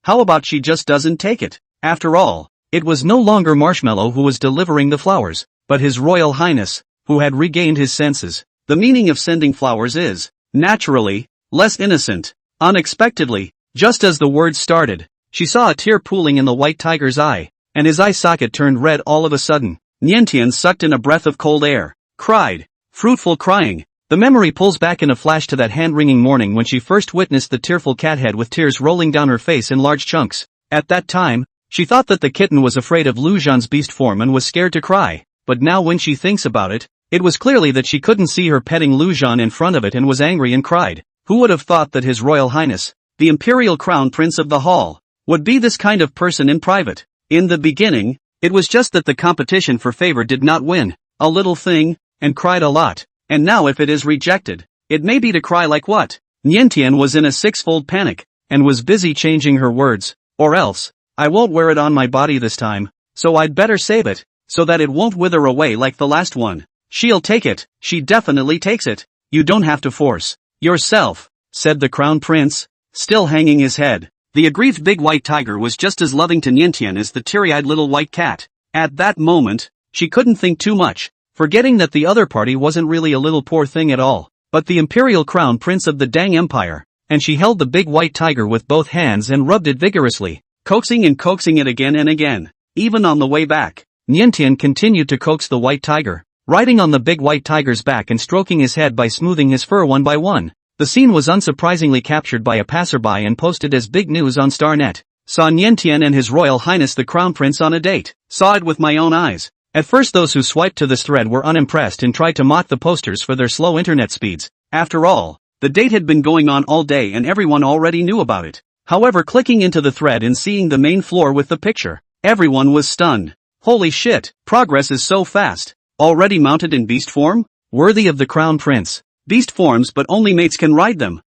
How about she just doesn't take it? After all, it was no longer Marshmallow who was delivering the flowers, but his Royal Highness, who had regained his senses. The meaning of sending flowers is, naturally, less innocent. Unexpectedly, just as the words started, she saw a tear pooling in the white tiger's eye, and his eye socket turned red all of a sudden. Niantian sucked in a breath of cold air, cried. Fruitful crying. The memory pulls back in a flash to that hand-wringing morning when she first witnessed the tearful cathead with tears rolling down her face in large chunks. At that time, she thought that the kitten was afraid of Lujan's beast form and was scared to cry, but now when she thinks about it, it was clearly that she couldn't see her petting Lujan in front of it and was angry and cried. Who would have thought that His Royal Highness, the Imperial Crown Prince of the Hall, would be this kind of person in private? In the beginning, it was just that the competition for favor did not win, a little thing, and cried a lot, and now if it is rejected, it may be to cry like what? Niantian was in a six-fold panic, and was busy changing her words, or else, I won't wear it on my body this time, so I'd better save it, so that it won't wither away like the last one. She'll take it, she definitely takes it. You don't have to force yourself, said the Crown Prince, still hanging his head. The aggrieved big white tiger was just as loving to Niantian as the teary-eyed little white cat. At that moment, she couldn't think too much, forgetting that the other party wasn't really a little poor thing at all, but the Imperial Crown Prince of the dang empire, and she held the big white tiger with both hands and rubbed it vigorously, coaxing it again and again. Even on the way back, Niantian continued to coax the white tiger, riding on the big white tiger's back and stroking his head by smoothing his fur one by one. The scene was unsurprisingly captured by a passerby and posted as big news on Starnet. Saw Niantian and His Royal Highness the Crown Prince on a date. Saw it with my own eyes. At first those who swiped to this thread were unimpressed and tried to mock the posters for their slow internet speeds. After all, the date had been going on all day and everyone already knew about it. However, clicking into the thread and seeing the main floor with the picture, everyone was stunned. Holy shit, progress is so fast. Already mounted in beast form? Worthy of the Crown Prince. Beast forms but only mates can ride them.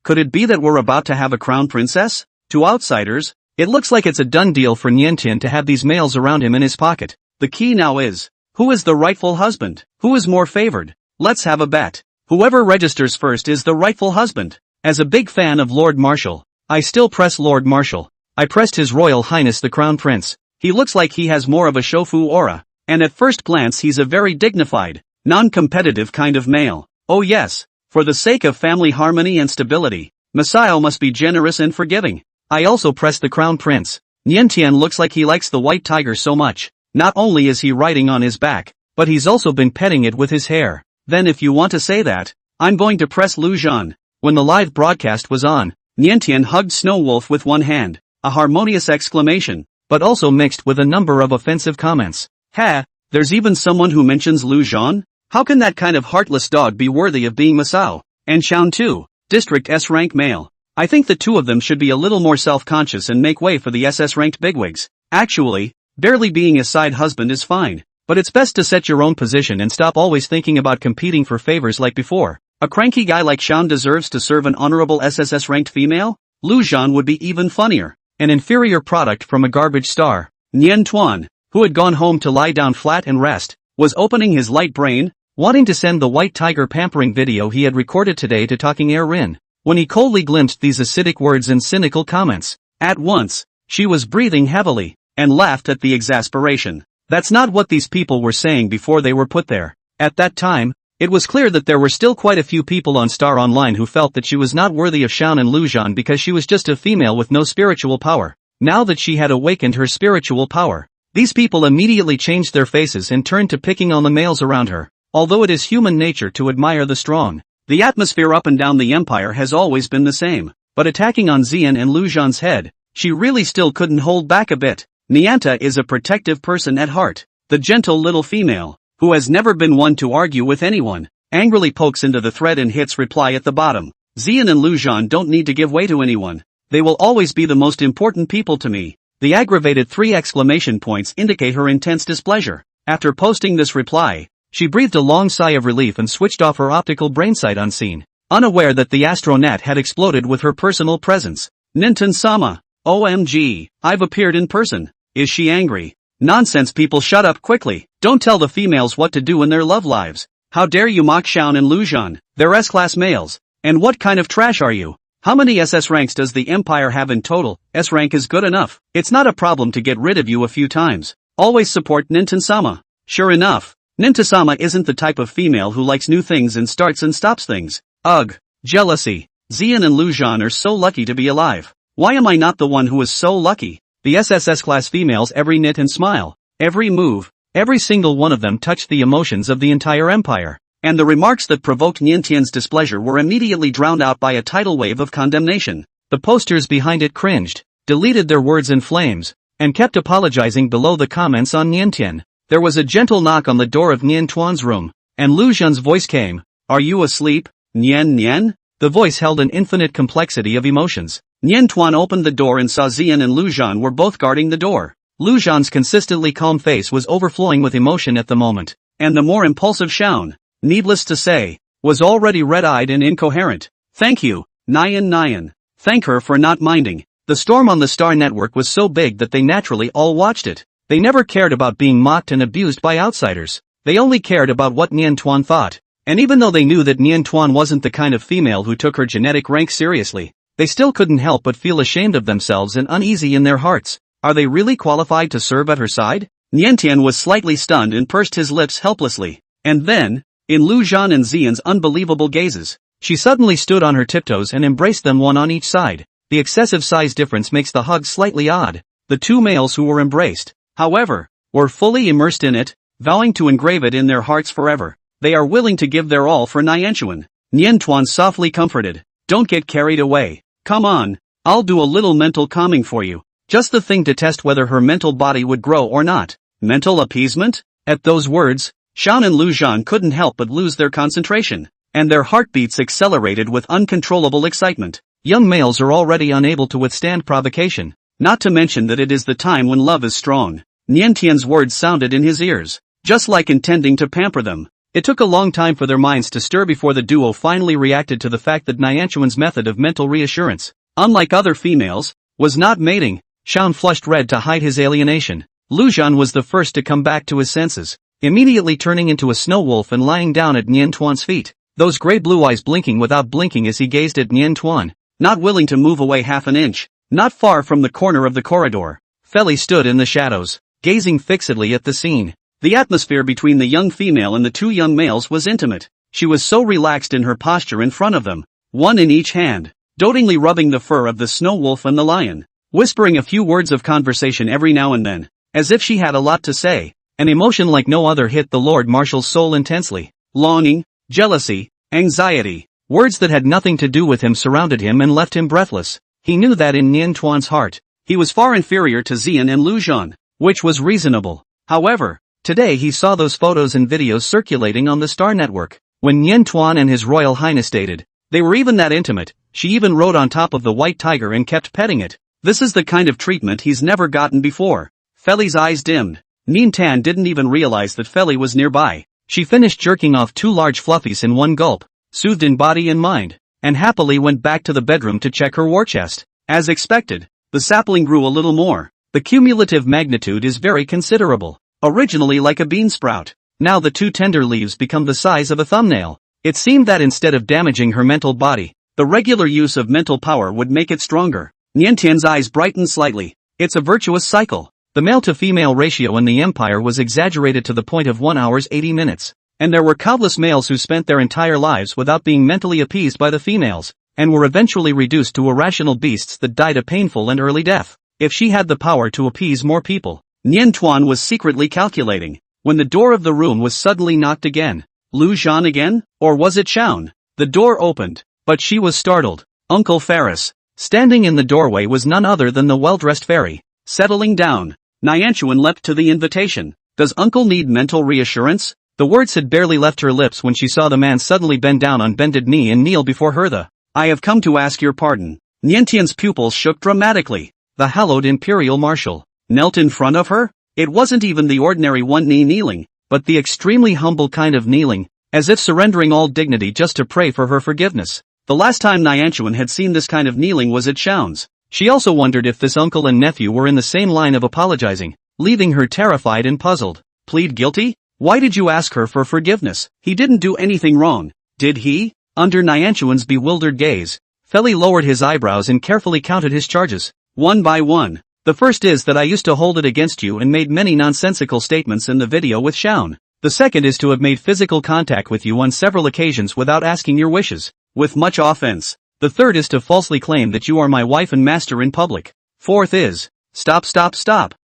Could it be that we're about to have a crown princess? To outsiders, it looks like it's a done deal for Niantian to have these males around him in his pocket. The key now is, who is the rightful husband? Who is more favored? Let's have a bet. Whoever registers first is the rightful husband. As a big fan of Lord Marshal, I still press Lord Marshal. I pressed His Royal Highness the Crown Prince. He looks like he has more of a shofu aura, and at first glance he's a very dignified, non-competitive kind of male. Oh yes, for the sake of family harmony and stability, Masao must be generous and forgiving. I also pressed the Crown Prince. Niantian looks like he likes the white tiger so much. Not only is he riding on his back, but he's also been petting it with his hair. Then if you want to say that, I'm going to press Lujan. When the live broadcast was on, Niantian hugged Snowwolf with one hand, a harmonious exclamation, but also mixed with a number of offensive comments. Ha, there's even someone who mentions Lujan? How can that kind of heartless dog be worthy of being Masao? And Xian too, District S-rank male. I think the two of them should be a little more self-conscious and make way for the SS-ranked bigwigs. Actually, barely being a side husband is fine, but it's best to set your own position and stop always thinking about competing for favors like before. A cranky guy like Xian deserves to serve an honorable SSS-ranked female? Lujan would be even funnier. An inferior product from a garbage star. Nian Tuan, who had gone home to lie down flat and rest, was opening his light brain, wanting to send the white tiger pampering video he had recorded today to Talking Air Rin, when he coldly glimpsed these acidic words and cynical comments. At once, she was breathing heavily, and laughed at the exasperation. That's not what these people were saying before they were put there. At that time, it was clear that there were still quite a few people on Star Online who felt that she was not worthy of Xian and Lujan because she was just a female with no spiritual power. Now that she had awakened her spiritual power, these people immediately changed their faces and turned to picking on the males around her. Although it is human nature to admire the strong, the atmosphere up and down the empire has always been the same, but attacking on Xian and Lujan's head, she really still couldn't hold back a bit. Nianta is a protective person at heart, the gentle little female, who has never been one to argue with anyone, angrily pokes into the thread and hits reply at the bottom. Xian and Lujan don't need to give way to anyone. They will always be the most important people to me. The aggravated 3 exclamation points indicate her intense displeasure. After posting this reply, she breathed a long sigh of relief and switched off her optical brainsight unseen, unaware that the astronet had exploded with her personal presence. Ninten-sama. OMG, I've appeared in person. Is she angry? Nonsense, people, shut up quickly. Don't tell the females what to do in their love lives. How dare you mock Xian and Lujan? They're S-class males. And what kind of trash are you? How many SS ranks does the Empire have in total? S rank is good enough. It's not a problem to get rid of you a few times. Always support Ninten-sama. Sure enough, Ninten-sama isn't the type of female who likes new things and starts and stops things. Ugh. Jealousy. Xian and Luan are so lucky to be alive. Why am I not the one who is so lucky? The SSS class females every knit and smile, every move, every single one of them touched the emotions of the entire empire. And the remarks that provoked Niantian's displeasure were immediately drowned out by a tidal wave of condemnation. The posters behind it cringed, deleted their words in flames, and kept apologizing below the comments on Niantian. There was a gentle knock on the door of Nian Tuan's room, and Lu Zhan's voice came. Are you asleep, Nian Nian? The voice held an infinite complexity of emotions. Nian Tuan opened the door and saw Xian and Lu Zhan were both guarding the door. Lu Zhan's consistently calm face was overflowing with emotion at the moment, and the more impulsive Xian, needless to say, was already red-eyed and incoherent. Thank you, Nian Nian. Thank her for not minding. The storm on the Star Network was so big that they naturally all watched it. They never cared about being mocked and abused by outsiders. They only cared about what Nian Tuan thought. And even though they knew that Nian Tuan wasn't the kind of female who took her genetic rank seriously, they still couldn't help but feel ashamed of themselves and uneasy in their hearts. Are they really qualified to serve at her side? Niantian was slightly stunned and pursed his lips helplessly. And then, in Lu Zhan and Xian's unbelievable gazes, she suddenly stood on her tiptoes and embraced them one on each side. The excessive size difference makes the hug slightly odd. The two males who were embraced, however, were fully immersed in it, vowing to engrave it in their hearts forever. They are willing to give their all for Niantian. Nian Tuan softly comforted. Don't get carried away. Come on, I'll do a little mental calming for you. Just the thing to test whether her mental body would grow or not. Mental appeasement? At those words, Xian and Lu Zhan couldn't help but lose their concentration, and their heartbeats accelerated with uncontrollable excitement. Young males are already unable to withstand provocation, not to mention that it is the time when love is strong. Niantian's words sounded in his ears, just like intending to pamper them. It took a long time for their minds to stir before the duo finally reacted to the fact that Niantian's method of mental reassurance, unlike other females, was not mating. Xian flushed red to hide his alienation. Lu Zhan was the first to come back to his senses, immediately turning into a snow wolf and lying down at Nian Tuan's feet, those gray blue eyes blinking without blinking as he gazed at Nian Tuan, not willing to move away half an inch. Not far from the corner of the corridor, Feli stood in the shadows, gazing fixedly at the scene. The atmosphere between the young female and the two young males was intimate. She was so relaxed in her posture in front of them, one in each hand, dotingly rubbing the fur of the snow wolf and the lion, whispering a few words of conversation every now and then, as if she had a lot to say. An emotion like no other hit the Lord Marshal's soul intensely. Longing, jealousy, anxiety, words that had nothing to do with him surrounded him and left him breathless. He knew that in Nian Tuan's heart, he was far inferior to Xian and Lu Zhan, which was reasonable. However, today he saw those photos and videos circulating on the Star Network. When Nian Tuan and His Royal Highness dated, they were even that intimate. She even rode on top of the white tiger and kept petting it. This is the kind of treatment he's never gotten before. Feli's eyes dimmed. Nian Tan didn't even realize that Feli was nearby. She finished jerking off two large fluffies in one gulp, soothed in body and mind, and happily went back to the bedroom to check her war chest. As expected, the sapling grew a little more. The cumulative magnitude is very considerable. Originally like a bean sprout, now the two tender leaves become the size of a thumbnail. It seemed that instead of damaging her mental body, the regular use of mental power would make it stronger. Niantian's eyes brightened slightly. It's a virtuous cycle. The male-to-female ratio in the empire was exaggerated to the point of 1 hour 80 minutes, and there were countless males who spent their entire lives without being mentally appeased by the females, and were eventually reduced to irrational beasts that died a painful and early death. If she had the power to appease more people, Nian Tuan was secretly calculating, when the door of the room was suddenly knocked again. Lu Zhan again? Or was it Xian? The door opened, but she was startled. Uncle Ferris, standing in the doorway, was none other than the well-dressed fairy. Settling down, Niantian leapt to the invitation. Does Uncle need mental reassurance? The words had barely left her lips when she saw the man suddenly bend down on bended knee and kneel before her. I have come to ask your pardon. Niantian's pupils shook dramatically. The hallowed Imperial Marshal knelt in front of her? It wasn't even the ordinary one-knee kneeling, but the extremely humble kind of kneeling, as if surrendering all dignity just to pray for her forgiveness. The last time Niantian had seen this kind of kneeling was at Xiao's. She also wondered if this uncle and nephew were in the same line of apologizing, leaving her terrified and puzzled. Plead guilty? Why did you ask her for forgiveness? He didn't do anything wrong, did he? Under Niantian's bewildered gaze, Feli lowered his eyebrows and carefully counted his charges, one by one. The first is that I used to hold it against you and made many nonsensical statements in the video with Xian. The second is to have made physical contact with you on several occasions without asking your wishes, with much offense. The third is to falsely claim that you are my wife and master in public. Fourth is, stop.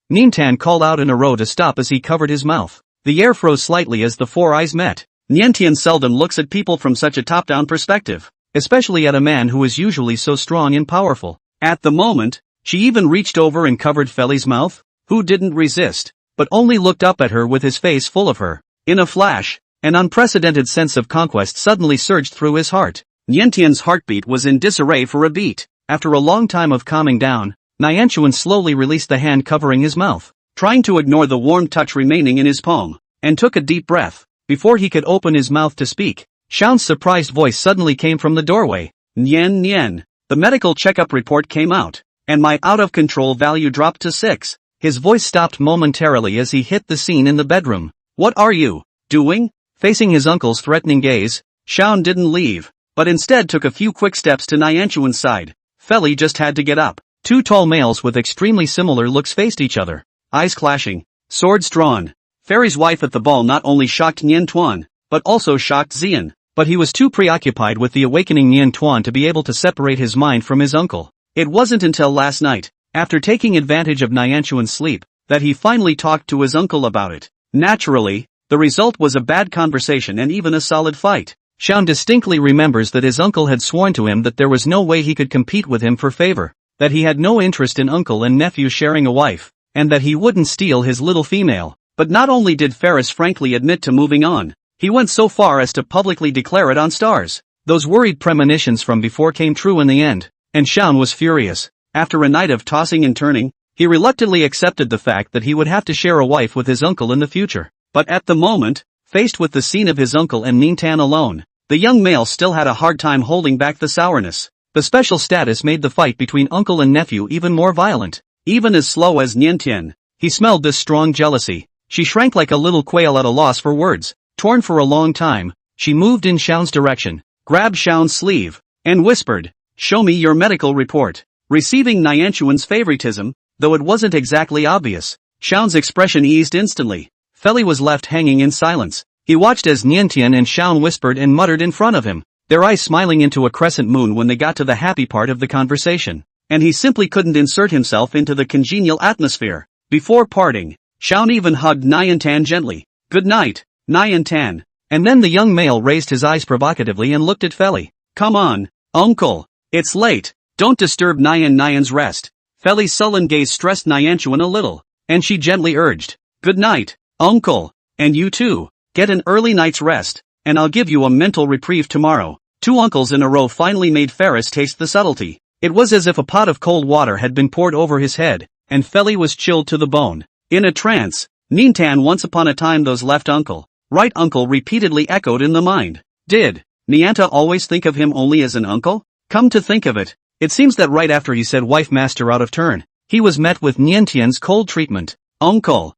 Niantan called out in a row to stop as he covered his mouth. The air froze slightly as the four eyes met. Niantian seldom looks at people from such a top-down perspective, especially at a man who is usually so strong and powerful. At the moment, she even reached over and covered Feli's mouth, who didn't resist, but only looked up at her with his face full of her. In a flash, an unprecedented sense of conquest suddenly surged through his heart. Niantian's heartbeat was in disarray for a beat. After a long time of calming down, Nianchuan slowly released the hand covering his mouth, trying to ignore the warm touch remaining in his palm, and took a deep breath. Before he could open his mouth to speak, Xiao's surprised voice suddenly came from the doorway. Nian. The medical checkup report came out, and my out-of-control value dropped to 6. His voice stopped momentarily as he hit the scene in the bedroom. What are you doing? Facing his uncle's threatening gaze, Xiao didn't leave, but instead took a few quick steps to Nianchuan's side. Feli just had to get up. Two tall males with extremely similar looks faced each other, eyes clashing, swords drawn. Fairy's wife at the ball not only shocked Niantuan, but also shocked Xian, but he was too preoccupied with the awakening Niantuan to be able to separate his mind from his uncle. It wasn't until last night, after taking advantage of Nianchuan's sleep, that he finally talked to his uncle about it. Naturally, the result was a bad conversation and even a solid fight. Xiao distinctly remembers that his uncle had sworn to him that there was no way he could compete with him for favor, that he had no interest in uncle and nephew sharing a wife, and that he wouldn't steal his little female. But not only did Ferris frankly admit to moving on, he went so far as to publicly declare it on stars. Those worried premonitions from before came true in the end, and Xiao was furious. After a night of tossing and turning, he reluctantly accepted the fact that he would have to share a wife with his uncle in the future. But at the moment, faced with the scene of his uncle and Niantan alone, the young male still had a hard time holding back the sourness. The special status made the fight between uncle and nephew even more violent. Even as slow as Niantian, he smelled this strong jealousy. She shrank like a little quail at a loss for words. Torn for a long time, she moved in Xiao's direction, grabbed Xiao's sleeve, and whispered, "Show me your medical report." Receiving Nianchuan's favoritism, though it wasn't exactly obvious, Xiao's expression eased instantly. Feli was left hanging in silence. He watched as Niantian and Xiao whispered and muttered in front of him, their eyes smiling into a crescent moon when they got to the happy part of the conversation. And he simply couldn't insert himself into the congenial atmosphere. Before parting, Xiao even hugged Niantan gently. "Good night, Niantan." And then the young male raised his eyes provocatively and looked at Feli. "Come on, uncle. It's late. Don't disturb Nian's rest." Feli's sullen gaze stressed Nianchuan a little, and she gently urged, "Good night, uncle. And you too, get an early night's rest, and I'll give you a mental reprieve tomorrow." Two uncles in a row finally made Ferris taste the subtlety. It was as if a pot of cold water had been poured over his head, and Feli was chilled to the bone. In a trance, Niantan once upon a time those left uncle, right uncle repeatedly echoed in the mind. Did Nianta always think of him only as an uncle? Come to think of it, it seems that right after he said wife master out of turn, he was met with Niantian's cold treatment. Uncle.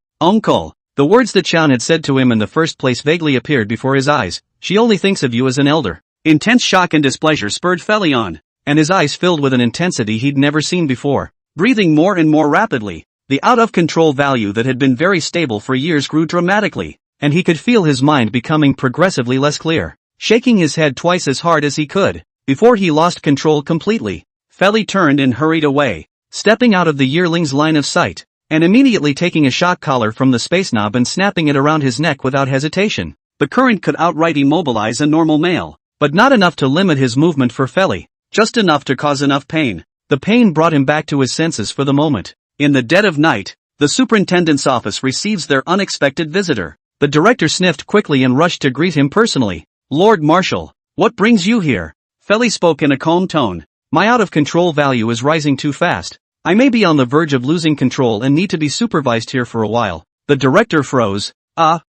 The words that Xiao had said to him in the first place vaguely appeared before his eyes. She only thinks of you as an elder. Intense shock and displeasure spurred Feli on, and his eyes filled with an intensity he'd never seen before. Breathing more and more rapidly, the out-of-control value that had been very stable for years grew dramatically, and he could feel his mind becoming progressively less clear. Shaking his head twice as hard as he could, before he lost control completely, Feli turned and hurried away, stepping out of the yearling's line of sight, and immediately taking a shock collar from the space knob and snapping it around his neck without hesitation. The current could outright immobilize a normal male, but not enough to limit his movement for Feli, just enough to cause enough pain. The pain brought him back to his senses for the moment. In the dead of night, the superintendent's office receives their unexpected visitor. The director sniffed quickly and rushed to greet him personally. "Lord Marshal, what brings you here?" Feli spoke in a calm tone. "My out-of-control value is rising too fast. I may be on the verge of losing control and need to be supervised here for a while." The director froze.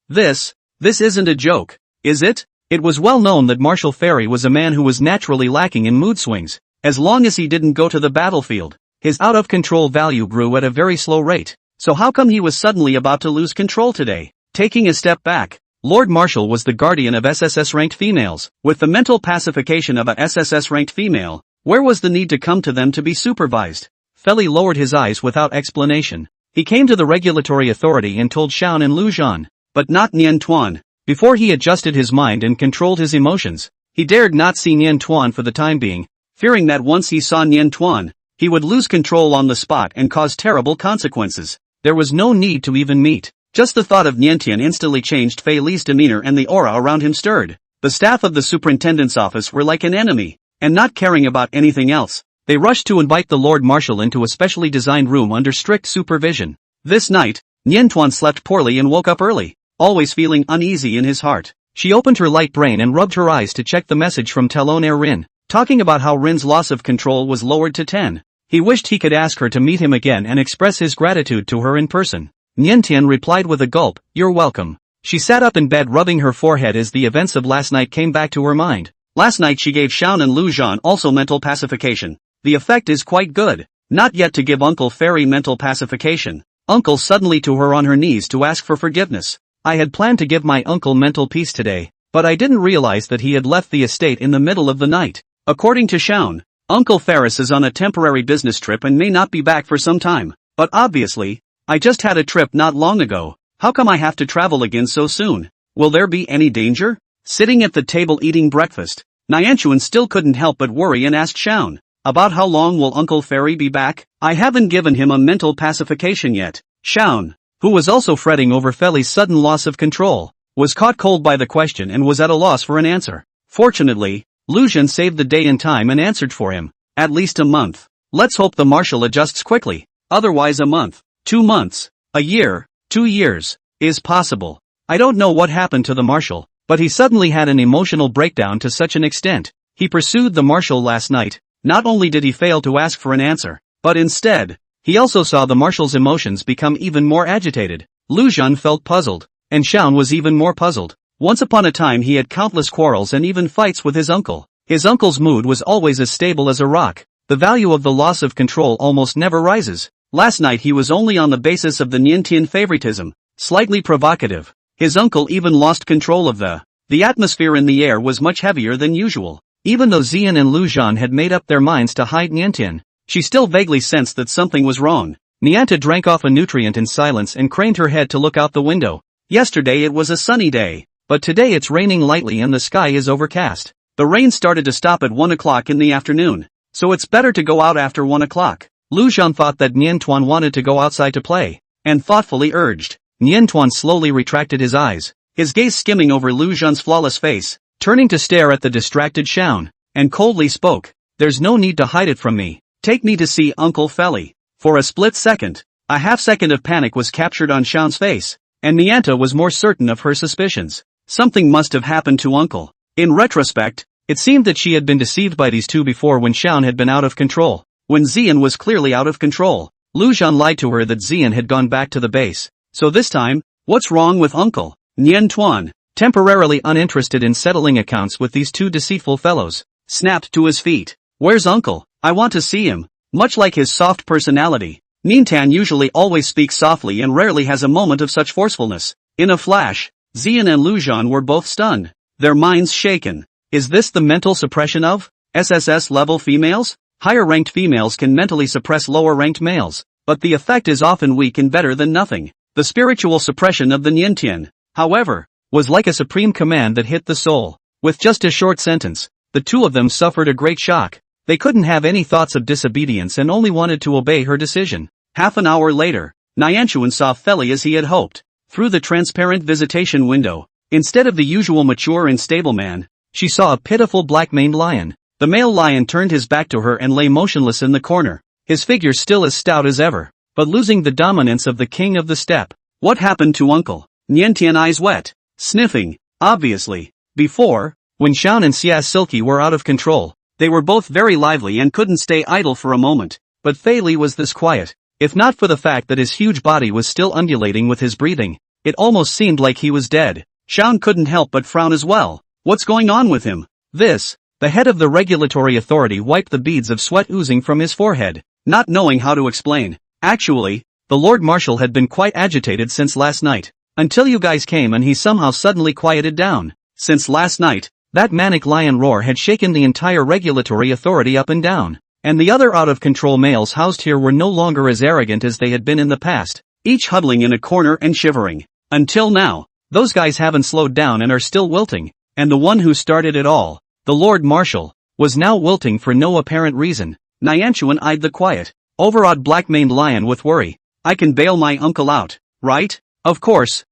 This isn't a joke, is it? It was well known that Marshal Ferry was a man who was naturally lacking in mood swings. As long as he didn't go to the battlefield, his out-of-control value grew at a very slow rate. So how come he was suddenly about to lose control today? Taking a step back, Lord Marshal was the guardian of SSS-ranked females. With the mental pacification of a SSS-ranked female, where was the need to come to them to be supervised? Feli lowered his eyes without explanation. He came to the regulatory authority and told Xiao and Lu Zhan, but not Niantuan. Before he adjusted his mind and controlled his emotions, he dared not see Niantuan for the time being. fearing that once he saw Nian Tuan, he would lose control on the spot and cause terrible consequences. There was no need to even meet. Just the thought of Niantian instantly changed Fei Li's demeanor, and the aura around him stirred. The staff of the superintendent's office were like an enemy, and not caring about anything else. They rushed to invite the Lord Marshal into a specially designed room under strict supervision. This night, Nian Tuan slept poorly and woke up early, always feeling uneasy in his heart. She opened her light brain and rubbed her eyes to check the message from Telonaire Rin, talking about how Rin's loss of control was lowered to 10. He wished he could ask her to meet him again and express his gratitude to her in person. Niantian replied with a gulp, "You're welcome." She sat up in bed rubbing her forehead as the events of last night came back to her mind. Last night she gave Xiao and Lu Zhan also mental pacification. The effect is quite good. Not yet to give Uncle Fairy mental pacification. Uncle suddenly to her on her knees to ask for forgiveness. I had planned to give my uncle mental peace today, but I didn't realize that he had left the estate in the middle of the night. According to Xiao, Uncle Ferris is on a temporary business trip and may not be back for some time. But obviously, I just had a trip not long ago. How come I have to travel again so soon? Will there be any danger? Sitting at the table eating breakfast, Nianchuan still couldn't help but worry and asked Xiao, about how long will Uncle Fairy be back? I haven't given him a mental pacification yet. Xiao, who was also fretting over Feli's sudden loss of control, was caught cold by the question and was at a loss for an answer. Fortunately, Lu Zhan saved the day in time and answered for him. At least a month. Let's hope the Marshal adjusts quickly. Otherwise a month, 2 months, a year, 2 years, is possible. I don't know what happened to the Marshal, but he suddenly had an emotional breakdown to such an extent. He pursued the Marshal last night. Not only did he fail to ask for an answer, but instead, he also saw the Marshal's emotions become even more agitated. Lu Zhan felt puzzled, and Xiao was even more puzzled. Once upon a time he had countless quarrels and even fights with his uncle. His uncle's mood was always as stable as a rock. The value of the loss of control almost never rises. Last night he was only on the basis of the Niantian favoritism, slightly provocative. His uncle even lost control of the atmosphere in the air was much heavier than usual. Even though Xian and Lu Zhan had made up their minds to hide Niantian, she still vaguely sensed that something was wrong. Nianta drank off a nutrient in silence and craned her head to look out the window. Yesterday it was a sunny day, but today it's raining lightly and the sky is overcast. The rain started to stop at 1 o'clock in the afternoon, so it's better to go out after 1 o'clock. Lu Zhan thought that Nian Tuan wanted to go outside to play, and thoughtfully urged. Nian Tuan slowly retracted his eyes, his gaze skimming over Lu Zhan's flawless face, turning to stare at the distracted Xiao, and coldly spoke. There's no need to hide it from me. Take me to see Uncle Feli. For a split second, a half-second of panic was captured on Xiao's face, and Nianta was more certain of her suspicions. Something must have happened to Uncle. In retrospect, it seemed that she had been deceived by these two before when Xiao had been out of control. When Xian was clearly out of control, Lu Zhan lied to her that Xian had gone back to the base. So this time, what's wrong with Uncle? Nian Tuan, temporarily uninterested in settling accounts with these two deceitful fellows, snapped to his feet. Where's Uncle? I want to see him. Much like his soft personality, Nintan usually always speaks softly and rarely has a moment of such forcefulness. In a flash, Xian and Lu Zhan were both stunned, their minds shaken. Is this the mental suppression of SSS level females? Higher-ranked females can mentally suppress lower-ranked males, but the effect is often weak and better than nothing. The spiritual suppression of the Niantian, however, was like a supreme command that hit the soul. With just a short sentence, the two of them suffered a great shock. They couldn't have any thoughts of disobedience and only wanted to obey her decision. Half an hour later, Nianchuan saw Feli as he had hoped. Through the transparent visitation window, instead of the usual mature and stable man, she saw a pitiful black-maned lion. The male lion turned his back to her and lay motionless in the corner, his figure still as stout as ever, but losing the dominance of the king of the steppe. What happened to Uncle? Niantian eyes wet, sniffing, obviously. Before, when Xiao and Xia Silky were out of control, they were both very lively and couldn't stay idle for a moment, but Fei Li was this quiet. If not for the fact that his huge body was still undulating with his breathing, it almost seemed like he was dead. Xiao couldn't help but frown as well. What's going on with him? The head of the regulatory authority wiped the beads of sweat oozing from his forehead, not knowing how to explain. Actually, the Lord Marshal had been quite agitated since last night, until you guys came and he somehow suddenly quieted down. Since last night, that manic lion roar had shaken the entire regulatory authority up and down, and the other out-of-control males housed here were no longer as arrogant as they had been in the past, each huddling in a corner and shivering. Until now, those guys haven't slowed down and are still wilting, and the one who started it all, the Lord Marshal, was now wilting for no apparent reason. Nyanchuan eyed the quiet, overawed black-maned lion with worry. I can bail my uncle out, right? Of course,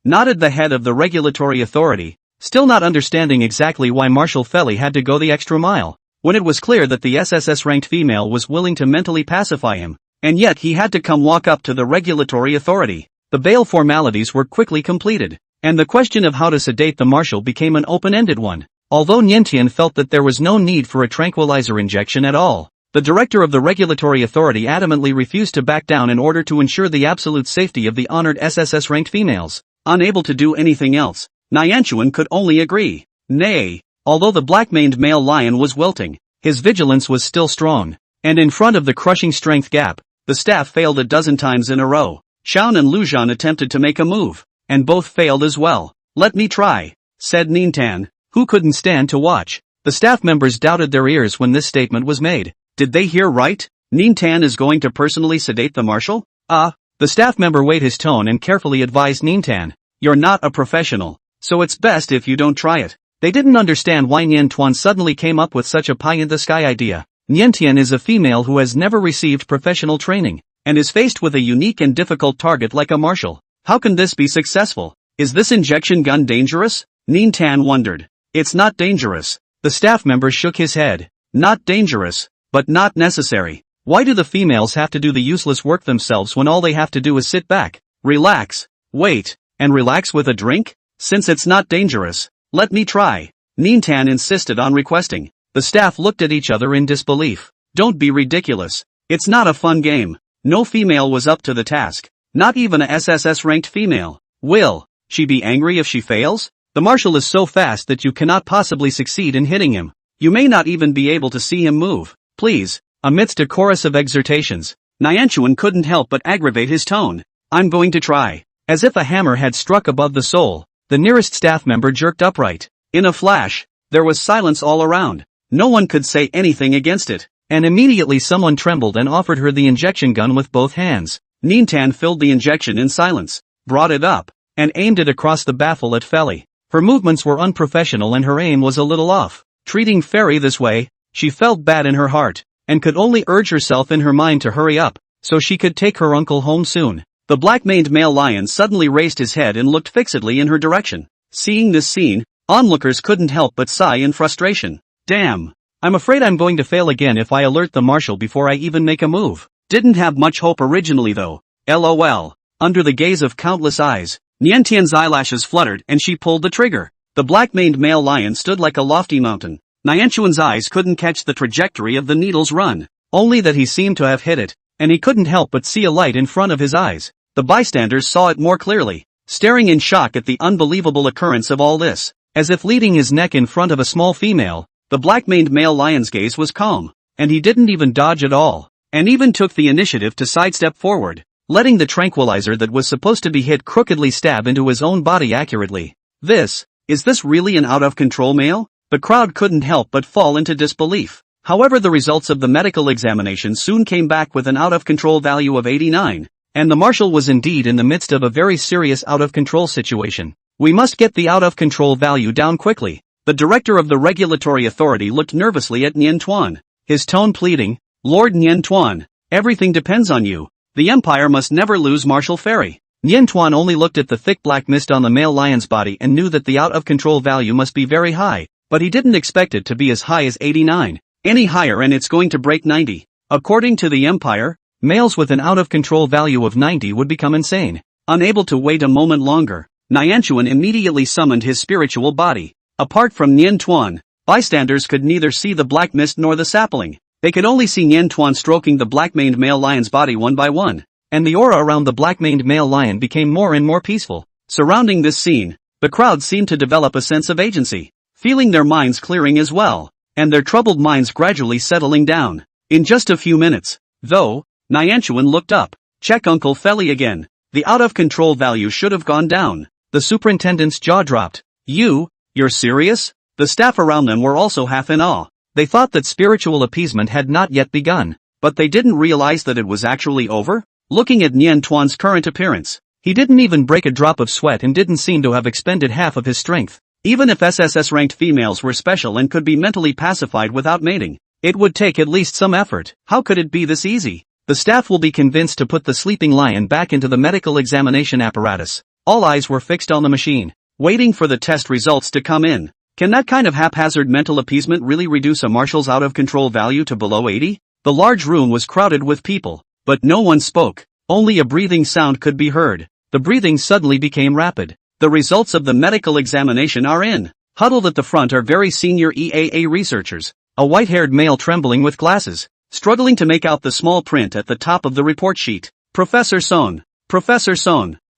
nodded the head of the regulatory authority, still not understanding exactly why Marshal Feli had to go the extra mile, when it was clear that the SSS-ranked female was willing to mentally pacify him, and yet he had to come walk up to the regulatory authority. The bail formalities were quickly completed, and the question of how to sedate the marshal became an open-ended one. Although Niantian felt that there was no need for a tranquilizer injection at all, the director of the regulatory authority adamantly refused to back down in order to ensure the absolute safety of the honored SSS-ranked females. Unable to do anything else, Nyanchuan could only agree. Nay, although the black-maned male lion was wilting, his vigilance was still strong, and in front of the crushing strength gap, the staff failed a dozen times in a row. Xiao and Lujan attempted to make a move, and both failed as well. Let me try, said Nintan, who couldn't stand to watch. The staff members doubted their ears when this statement was made. Did they hear right? Nintan is going to personally sedate the marshal? The staff member weighed his tone and carefully advised Nintan. You're not a professional, so it's best if you don't try it. They didn't understand why Niantuan suddenly came up with such a pie-in-the-sky idea. Niantian is a female who has never received professional training, and is faced with a unique and difficult target like a marshal. How can this be successful? Is this injection gun dangerous? Nintan wondered. It's not dangerous. The staff member shook his head. Not dangerous, but not necessary. Why do the females have to do the useless work themselves when all they have to do is sit back, relax, wait, and relax with a drink? Since it's not dangerous, let me try. Nintan insisted on requesting. The staff looked at each other in disbelief. Don't be ridiculous. It's not a fun game. No female was up to the task. Not even a SSS-ranked female. Will she be angry if she fails? The marshal is so fast that you cannot possibly succeed in hitting him. You may not even be able to see him move. Please. Amidst a chorus of exhortations, Nyanchuan couldn't help but aggravate his tone. I'm going to try. As if a hammer had struck above the soul, the nearest staff member jerked upright. In a flash, there was silence all around. No one could say anything against it, and immediately someone trembled and offered her the injection gun with both hands. Nintan filled the injection in silence, brought it up, and aimed it across the baffle at Feli. Her movements were unprofessional and her aim was a little off. Treating Feli this way, she felt bad in her heart, and could only urge herself in her mind to hurry up, so she could take her uncle home soon. The black-maned male lion suddenly raised his head and looked fixedly in her direction. Seeing this scene, onlookers couldn't help but sigh in frustration. Damn. I'm afraid I'm going to fail again if I alert the marshal before I even make a move. Didn't have much hope originally though. LOL. Under the gaze of countless eyes, Niantian's eyelashes fluttered and she pulled the trigger. The black-maned male lion stood like a lofty mountain. Nyanchuan's eyes couldn't catch the trajectory of the needle's run, only that he seemed to have hit it, and he couldn't help but see a light in front of his eyes. The bystanders saw it more clearly, staring in shock at the unbelievable occurrence of all this. As if leading his neck in front of a small female, the black-maned male lion's gaze was calm, and he didn't even dodge at all, and even took the initiative to sidestep forward, letting the tranquilizer that was supposed to be hit crookedly stab into his own body accurately. Is this really an out-of-control male? The crowd couldn't help but fall into disbelief. However, the results of the medical examination soon came back with an out-of-control value of 89, and the marshal was indeed in the midst of a very serious out-of-control situation. We must get the out-of-control value down quickly. The director of the regulatory authority looked nervously at Niantuan, his tone pleading. Lord Niantuan, everything depends on you. The Empire must never lose Marshal Feli. Niantuan only looked at the thick black mist on the male lion's body and knew that the out-of-control value must be very high, but he didn't expect it to be as high as 89. Any higher and it's going to break 90. According to the Empire, males with an out-of-control value of 90 would become insane. Unable to wait a moment longer, Nyanchuan immediately summoned his spiritual body. Apart from Niantuan, bystanders could neither see the black mist nor the sapling. They could only see Niantuan stroking the black-maned male lion's body one by one, and the aura around the black-maned male lion became more and more peaceful. Surrounding this scene, the crowd seemed to develop a sense of agency, feeling their minds clearing as well, and their troubled minds gradually settling down. In just a few minutes, though, Nyanchuan looked up. Check Uncle Feli again. The out-of-control value should have gone down. The superintendent's jaw dropped. You're serious? The staff around them were also half in awe. They thought that spiritual appeasement had not yet begun, but they didn't realize that it was actually over. Looking at Niantuan's current appearance, he didn't even break a drop of sweat and didn't seem to have expended half of his strength. Even if SSS-ranked females were special and could be mentally pacified without mating, it would take at least some effort. How could it be this easy? The staff will be convinced to put the sleeping lion back into the medical examination apparatus. All eyes were fixed on the machine, waiting for the test results to come in. Can that kind of haphazard mental appeasement really reduce a marshal's out-of-control value to below 80? The large room was crowded with people, but no one spoke. Only a breathing sound could be heard. The breathing suddenly became rapid. The results of the medical examination are in. Huddled at the front are very senior EAA researchers, a white-haired male trembling with glasses, struggling to make out the small print at the top of the report sheet. Professor Son,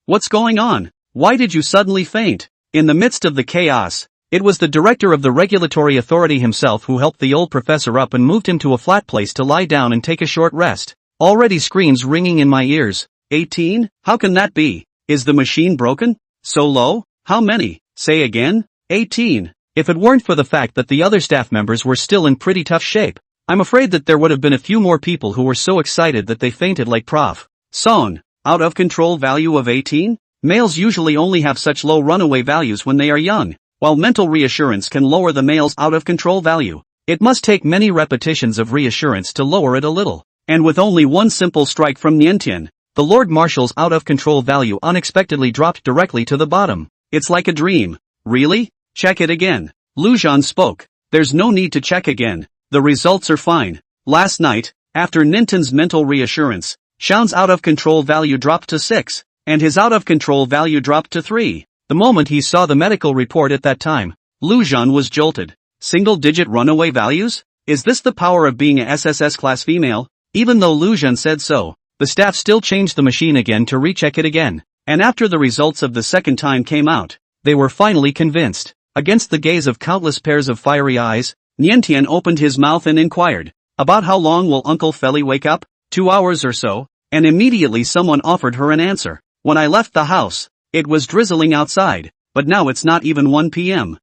what's going on? Why did you suddenly faint? In the midst of the chaos, it was the director of the regulatory authority himself who helped the old professor up and moved him to a flat place to lie down and take a short rest. Already screams ringing in my ears. 18? How can that be? Is the machine broken? So low? How many? Say again? 18. If it weren't for the fact that the other staff members were still in pretty tough shape, I'm afraid that there would have been a few more people who were so excited that they fainted like Prof. Son. Out of control value of 18? Males usually only have such low runaway values when they are young, while mental reassurance can lower the male's out of control value. It must take many repetitions of reassurance to lower it a little. And with only one simple strike from Niantian, the Lord Marshal's out-of-control value unexpectedly dropped directly to the bottom. It's like a dream. Really? Check it again. Luan spoke. There's no need to check again. The results are fine. Last night, after Ninten's mental reassurance, Xiao's out-of-control value dropped to 6, and his out-of-control value dropped to 3. The moment he saw the medical report at that time, Luan was jolted. Single-digit runaway values? Is this the power of being a SSS class female? Even though Luan said so, the staff still changed the machine again to recheck it again, and after the results of the second time came out, they were finally convinced. Against the gaze of countless pairs of fiery eyes, Niantian opened his mouth and inquired, "About how long will Uncle Feli wake up? 2 hours or so?" And immediately someone offered her an answer. "When I left the house, it was drizzling outside, but now it's not even 1 p.m.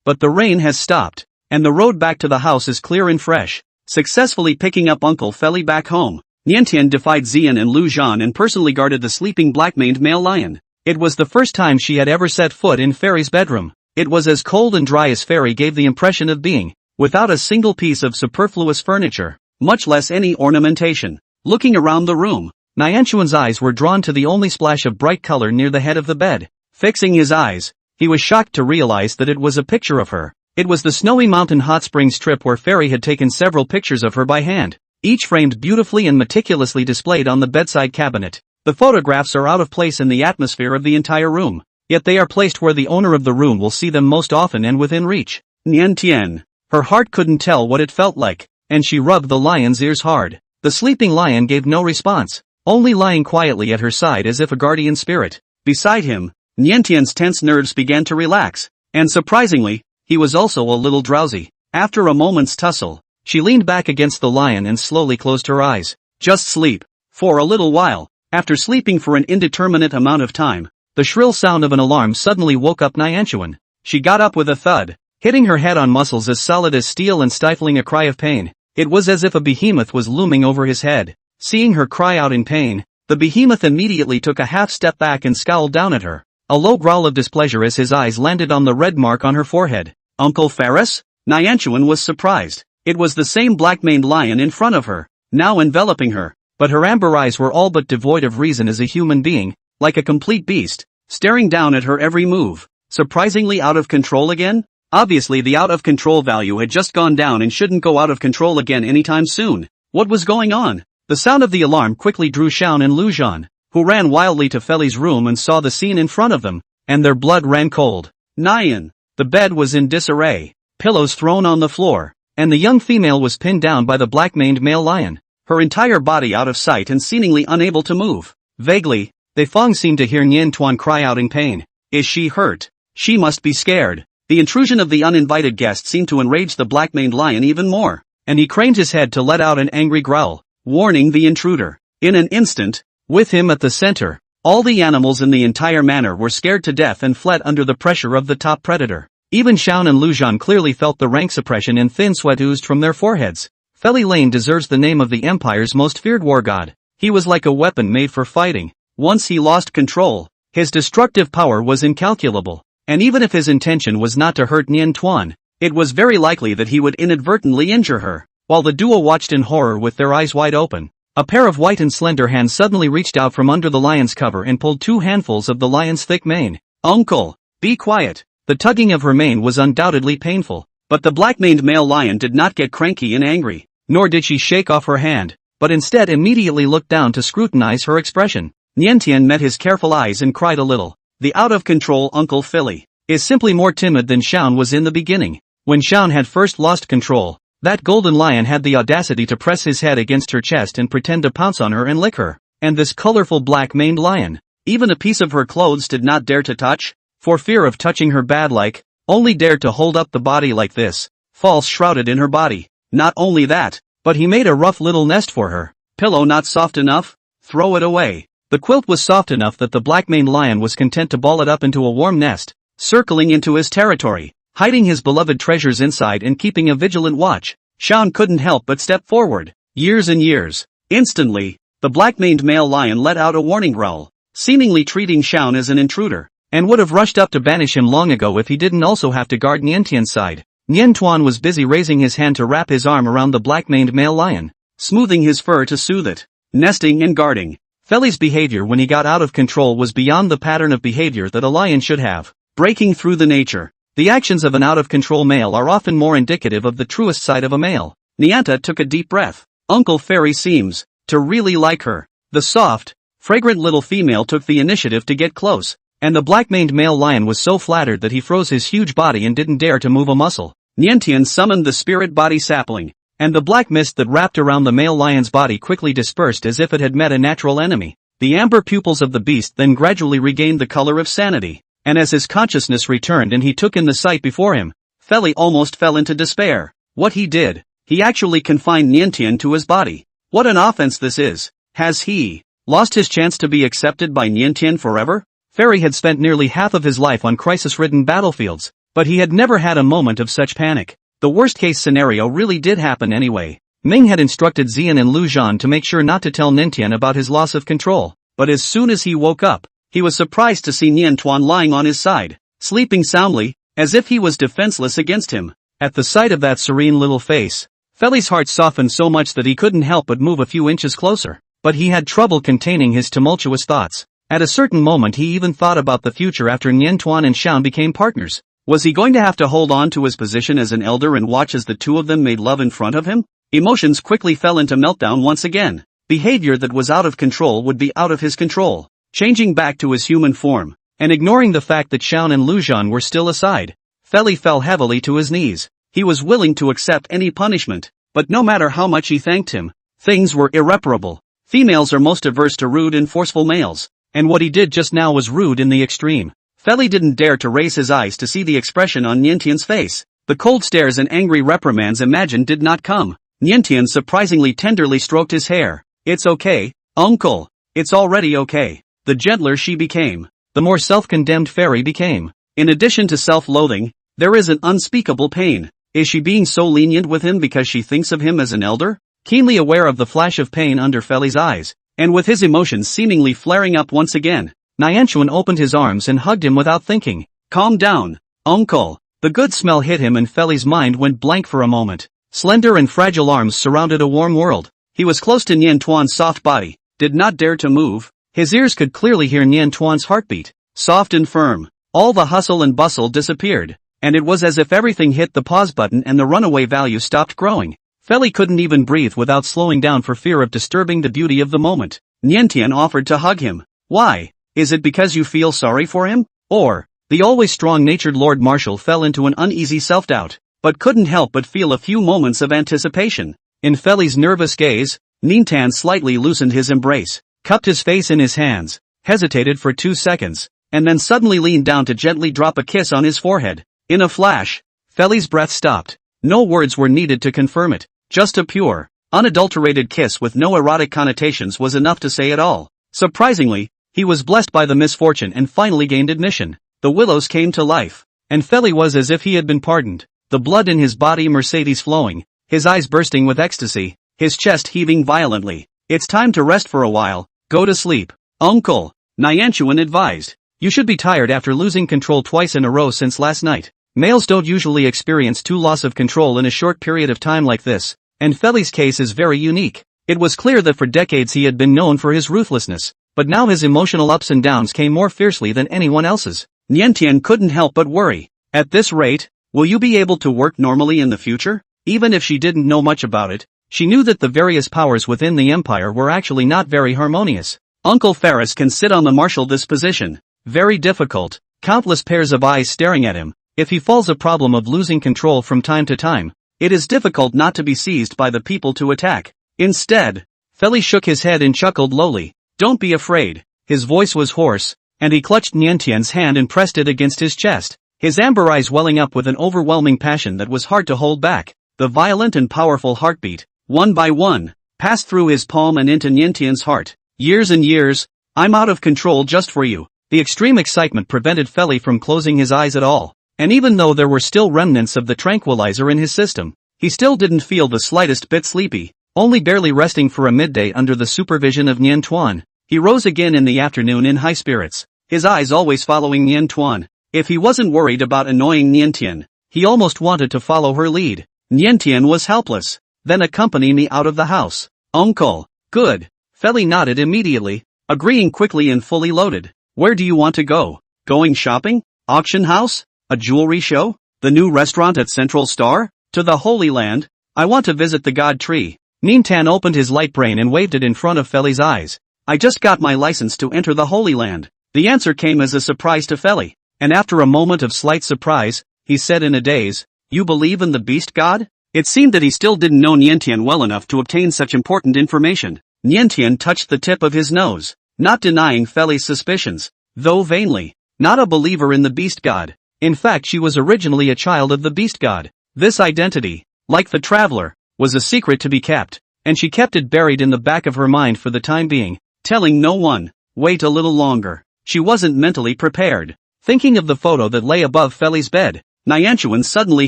But the rain has stopped, and the road back to the house is clear and fresh." Successfully picking up Uncle Feli back home, Niantian defied Xian and Luan and personally guarded the sleeping black-maned male lion. It was the first time she had ever set foot in Fairy's bedroom. It was as cold and dry as Fairy gave the impression of being, without a single piece of superfluous furniture, much less any ornamentation. Looking around the room, Nianchuan's eyes were drawn to the only splash of bright color near the head of the bed. Fixing his eyes, he was shocked to realize that it was a picture of her. It was the snowy mountain hot spring strip where Fairy had taken several pictures of her by hand, each framed beautifully and meticulously displayed on the bedside cabinet. The photographs are out of place in the atmosphere of the entire room, yet they are placed where the owner of the room will see them most often and within reach. Niantian. Her heart couldn't tell what it felt like, and she rubbed the lion's ears hard. The sleeping lion gave no response, only lying quietly at her side as if a guardian spirit. Beside him, Niantian's tense nerves began to relax, and surprisingly, he was also a little drowsy. After a moment's tussle, she leaned back against the lion and slowly closed her eyes. Just sleep. For a little while, after sleeping for an indeterminate amount of time, the shrill sound of an alarm suddenly woke up Nianchuan. She got up with a thud, hitting her head on muscles as solid as steel and stifling a cry of pain. It was as if a behemoth was looming over his head. Seeing her cry out in pain, the behemoth immediately took a half step back and scowled down at her. A low growl of displeasure as his eyes landed on the red mark on her forehead. Uncle Ferris? Nianchuan was surprised. It was the same black-maned lion in front of her, now enveloping her, but her amber eyes were all but devoid of reason as a human being, like a complete beast, staring down at her every move. Surprisingly out of control again? Obviously the out-of-control value had just gone down and shouldn't go out of control again anytime soon. What was going on? The sound of the alarm quickly drew Xiao and Luan, who ran wildly to Feli's room and saw the scene in front of them, and their blood ran cold. Nian. The bed was in disarray, pillows thrown on the floor, and the young female was pinned down by the black-maned male lion, her entire body out of sight and seemingly unable to move. Vaguely, Beifong seemed to hear Niantuan cry out in pain. Is she hurt? She must be scared. The intrusion of the uninvited guest seemed to enrage the black-maned lion even more, and he craned his head to let out an angry growl, warning the intruder. In an instant, with him at the center, all the animals in the entire manor were scared to death and fled under the pressure of the top predator. Even Xiao and Luan clearly felt the rank suppression and thin sweat oozed from their foreheads. Feli Lane deserves the name of the Empire's most feared war god. He was like a weapon made for fighting. Once he lost control, his destructive power was incalculable. and even if his intention was not to hurt Nian Tuan, it was very likely that he would inadvertently injure her. While the duo watched in horror with their eyes wide open, a pair of white and slender hands suddenly reached out from under the lion's cover and pulled 2 handfuls of the lion's thick mane. "Uncle, be quiet." The tugging of her mane was undoubtedly painful, but the black-maned male lion did not get cranky and angry, nor did she shake off her hand, but instead immediately looked down to scrutinize her expression. Niantian met his careful eyes and cried a little. The out-of-control Uncle Philly is simply more timid than Shaun was in the beginning. When Shaun had first lost control, that golden lion had the audacity to press his head against her chest and pretend to pounce on her and lick her. And this colorful black-maned lion, even a piece of her clothes did not dare to touch, for fear of touching her bad like, only dared to hold up the body like this, false shrouded in her body. Not only that, but he made a rough little nest for her. Pillow not soft enough? Throw it away. The quilt was soft enough that the black-maned lion was content to ball it up into a warm nest, circling into his territory, hiding his beloved treasures inside and keeping a vigilant watch. Shaun couldn't help but step forward. Years and years. Instantly, the black-maned male lion let out a warning growl, seemingly treating Shaun as an intruder, and would have rushed up to banish him long ago if he didn't also have to guard Niantian's side. Nian Tuan was busy raising his hand to wrap his arm around the black-maned male lion, smoothing his fur to soothe it, nesting and guarding. Feli's behavior when he got out of control was beyond the pattern of behavior that a lion should have, breaking through the nature. The actions of an out-of-control male are often more indicative of the truest side of a male. Nianta took a deep breath. Uncle Fairy seems to really like her. The soft, fragrant little female took the initiative to get close, and the black-maned male lion was so flattered that he froze his huge body and didn't dare to move a muscle. Niantian summoned the spirit body sapling, and the black mist that wrapped around the male lion's body quickly dispersed as if it had met a natural enemy. The amber pupils of the beast then gradually regained the color of sanity, and as his consciousness returned and he took in the sight before him, Feli almost fell into despair. What he did, he actually confined Niantian to his body. What an offense this is. Has he lost his chance to be accepted by Niantian forever? Fairy had spent nearly half of his life on crisis-ridden battlefields, but he had never had a moment of such panic. The worst-case scenario really did happen anyway. Ming had instructed Xian and Lu Zhan to make sure not to tell Niantian about his loss of control, but as soon as he woke up, he was surprised to see Nian Tuan lying on his side, sleeping soundly, as if he was defenseless against him. At the sight of that serene little face, Feli's heart softened so much that he couldn't help but move a few inches closer, but he had trouble containing his tumultuous thoughts. At a certain moment he even thought about the future after Nian Tuan and Shaun became partners. Was he going to have to hold on to his position as an elder and watch as the two of them made love in front of him? Emotions quickly fell into meltdown once again. Behavior that was out of control would be out of his control. Changing back to his human form, and ignoring the fact that Shaun and Lu Zhan were still aside, Feli fell heavily to his knees. He was willing to accept any punishment, but no matter how much he thanked him, things were irreparable. Females are most averse to rude and forceful males, and what he did just now was rude in the extreme. Feli didn't dare to raise his eyes to see the expression on Niantian's face. The cold stares and angry reprimands imagined did not come. Niantian surprisingly tenderly stroked his hair. It's okay, uncle. It's already okay. The gentler she became, the more self-condemned Fairy became. In addition to self-loathing, there is an unspeakable pain. Is she being so lenient with him because she thinks of him as an elder? Keenly aware of the flash of pain under Feli's eyes, and with his emotions seemingly flaring up once again, Nianchuan opened his arms and hugged him without thinking. Calm down, uncle. The good smell hit him and Feli's mind went blank for a moment. Slender and fragile arms surrounded a warm world. He was close to Nian Tuan's soft body, did not dare to move. His ears could clearly hear Nian Tuan's heartbeat, soft and firm. All the hustle and bustle disappeared, and it was as if everything hit the pause button and the runaway value stopped growing. Feli couldn't even breathe without slowing down for fear of disturbing the beauty of the moment. Niantian offered to hug him. Why? Is it because you feel sorry for him? Or, the always strong-natured Lord Marshal fell into an uneasy self-doubt, but couldn't help but feel a few moments of anticipation. In Feli's nervous gaze, Niantian slightly loosened his embrace, cupped his face in his hands, hesitated for 2 seconds, and then suddenly leaned down to gently drop a kiss on his forehead. In a flash, Feli's breath stopped. No words were needed to confirm it. Just a pure, unadulterated kiss with no erotic connotations was enough to say it all. Surprisingly, he was blessed by the misfortune and finally gained admission. The willows came to life, and Feli was as if he had been pardoned. The blood in his body Mercedes flowing, his eyes bursting with ecstasy, his chest heaving violently. It's time to rest for a while, go to sleep, uncle, Nianchuan advised. You should be tired after losing control twice in a row since last night. Males don't usually experience two loss of control in a short period of time like this, and Feli's case is very unique. It was clear that for decades he had been known for his ruthlessness, but now his emotional ups and downs came more fiercely than anyone else's. Niantian couldn't help but worry. At this rate, will you be able to work normally in the future? Even if she didn't know much about it, she knew that the various powers within the Empire were actually not very harmonious. Uncle Ferris can sit on the marshal this position. Very difficult, countless pairs of eyes staring at him. If he falls a problem of losing control from time to time, it is difficult not to be seized by the people to attack. Instead, Feli shook his head and chuckled lowly. Don't be afraid. His voice was hoarse, and he clutched Niantian's hand and pressed it against his chest, his amber eyes welling up with an overwhelming passion that was hard to hold back. The violent and powerful heartbeat, one by one, passed through his palm and into Niantian's heart. Years and years, I'm out of control just for you. The extreme excitement prevented Feli from closing his eyes at all. And even though there were still remnants of the tranquilizer in his system, he still didn't feel the slightest bit sleepy, only barely resting for a midday under the supervision of Nian Tuan. He rose again in the afternoon in high spirits, his eyes always following Nian Tuan. If he wasn't worried about annoying Niantian, he almost wanted to follow her lead. Niantian was helpless. Then accompany me out of the house. Uncle. Good. Feli nodded immediately, agreeing quickly and fully loaded. Where do you want to go? Going shopping? Auction house? A jewelry show? The new restaurant at Central Star? To the Holy Land? I want to visit the God Tree. Nintan opened his light brain and waved it in front of Feli's eyes. I just got my license to enter the Holy Land. The answer came as a surprise to Feli, and after a moment of slight surprise, he said in a daze, You believe in the beast god? It seemed that he still didn't know Niantian well enough to obtain such important information. Niantian touched the tip of his nose, not denying Feli's suspicions, though vainly. Not a believer in the beast god. In fact, she was originally a child of the beast god. This identity, like the traveler, was a secret to be kept, and she kept it buried in the back of her mind for the time being, telling no one. Wait a little longer. She wasn't mentally prepared. Thinking of the photo that lay above Feli's bed, Niantian suddenly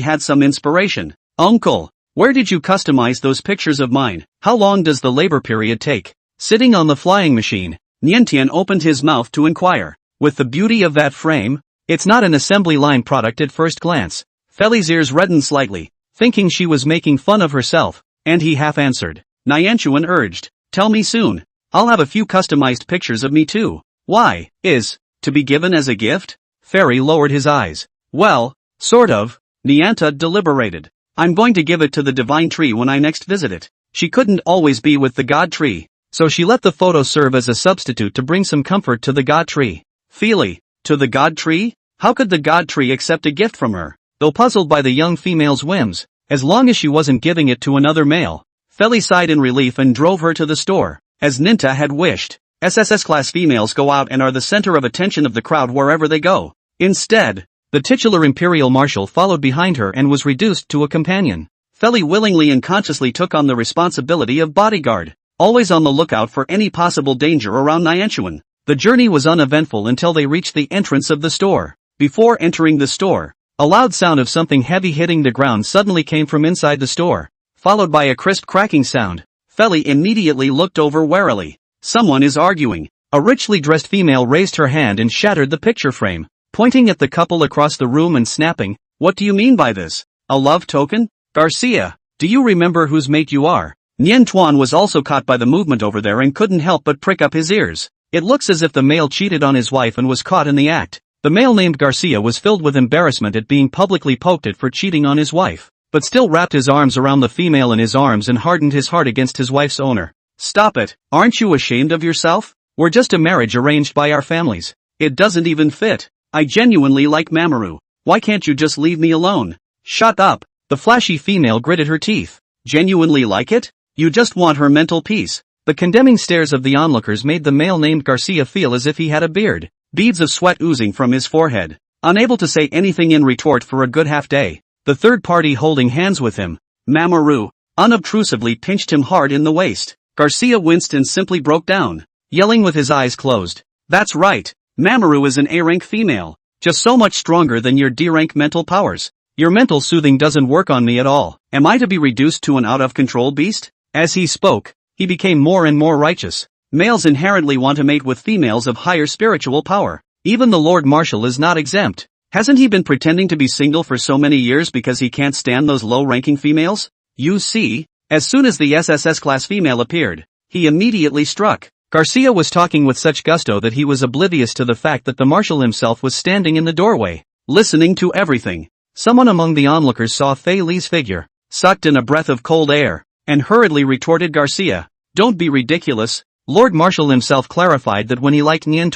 had some inspiration. Uncle, where did you customize those pictures of mine? How long does the labor period take? Sitting on the flying machine, Niantian opened his mouth to inquire. With the beauty of that frame, it's not an assembly line product at first glance. Feli's ears reddened slightly, thinking she was making fun of herself, and he half answered. Niantian urged, Tell me soon. I'll have a few customized pictures of me too. Why, to be given as a gift? Fairy lowered his eyes. Well, sort of. Nianta deliberated. I'm going to give it to the divine tree when I next visit it. She couldn't always be with the god tree, so she let the photo serve as a substitute to bring some comfort to the god tree. Feli, to the god tree? How could the god tree accept a gift from her? Though puzzled by the young female's whims, as long as she wasn't giving it to another male, Feli sighed in relief and drove her to the store, as Ninta had wished. SSS-class females go out and are the center of attention of the crowd wherever they go. Instead, the titular Imperial Marshal followed behind her and was reduced to a companion. Feli willingly and consciously took on the responsibility of bodyguard, always on the lookout for any possible danger around Niantian. The journey was uneventful until they reached the entrance of the store. Before entering the store, a loud sound of something heavy hitting the ground suddenly came from inside the store, followed by a crisp cracking sound. Feli immediately looked over warily. Someone is arguing. A richly dressed female raised her hand and shattered the picture frame, pointing at the couple across the room and snapping, What do you mean by this? A love token? Garcia, do you remember whose mate you are? Nian Tuan was also caught by the movement over there and couldn't help but prick up his ears. It looks as if the male cheated on his wife and was caught in the act. The male named Garcia was filled with embarrassment at being publicly poked at for cheating on his wife, but still wrapped his arms around the female in his arms and hardened his heart against his wife's owner. Stop it, aren't you ashamed of yourself? We're just a marriage arranged by our families. It doesn't even fit. I genuinely like Mamoru. Why can't you just leave me alone? Shut up. The flashy female gritted her teeth. Genuinely like it? You just want her mental peace. The condemning stares of the onlookers made the male named Garcia feel as if he had a beard, beads of sweat oozing from his forehead. Unable to say anything in retort for a good half day, the third party holding hands with him, Mamoru, unobtrusively pinched him hard in the waist. Garcia winced and simply broke down, yelling with his eyes closed. That's right, Mamoru is an A-rank female, just so much stronger than your D-rank mental powers. Your mental soothing doesn't work on me at all. Am I to be reduced to an out-of-control beast? As he spoke, he became more and more righteous. Males inherently want to mate with females of higher spiritual power. Even the Lord Marshal is not exempt. Hasn't he been pretending to be single for so many years because he can't stand those low-ranking females? You see, as soon as the SSS-class female appeared, he immediately struck. Garcia was talking with such gusto that he was oblivious to the fact that the Marshal himself was standing in the doorway, listening to everything. Someone among the onlookers saw Fei Li's figure, sucked in a breath of cold air, and hurriedly retorted Garcia. Don't be ridiculous. Lord Marshal himself clarified that when he liked Nian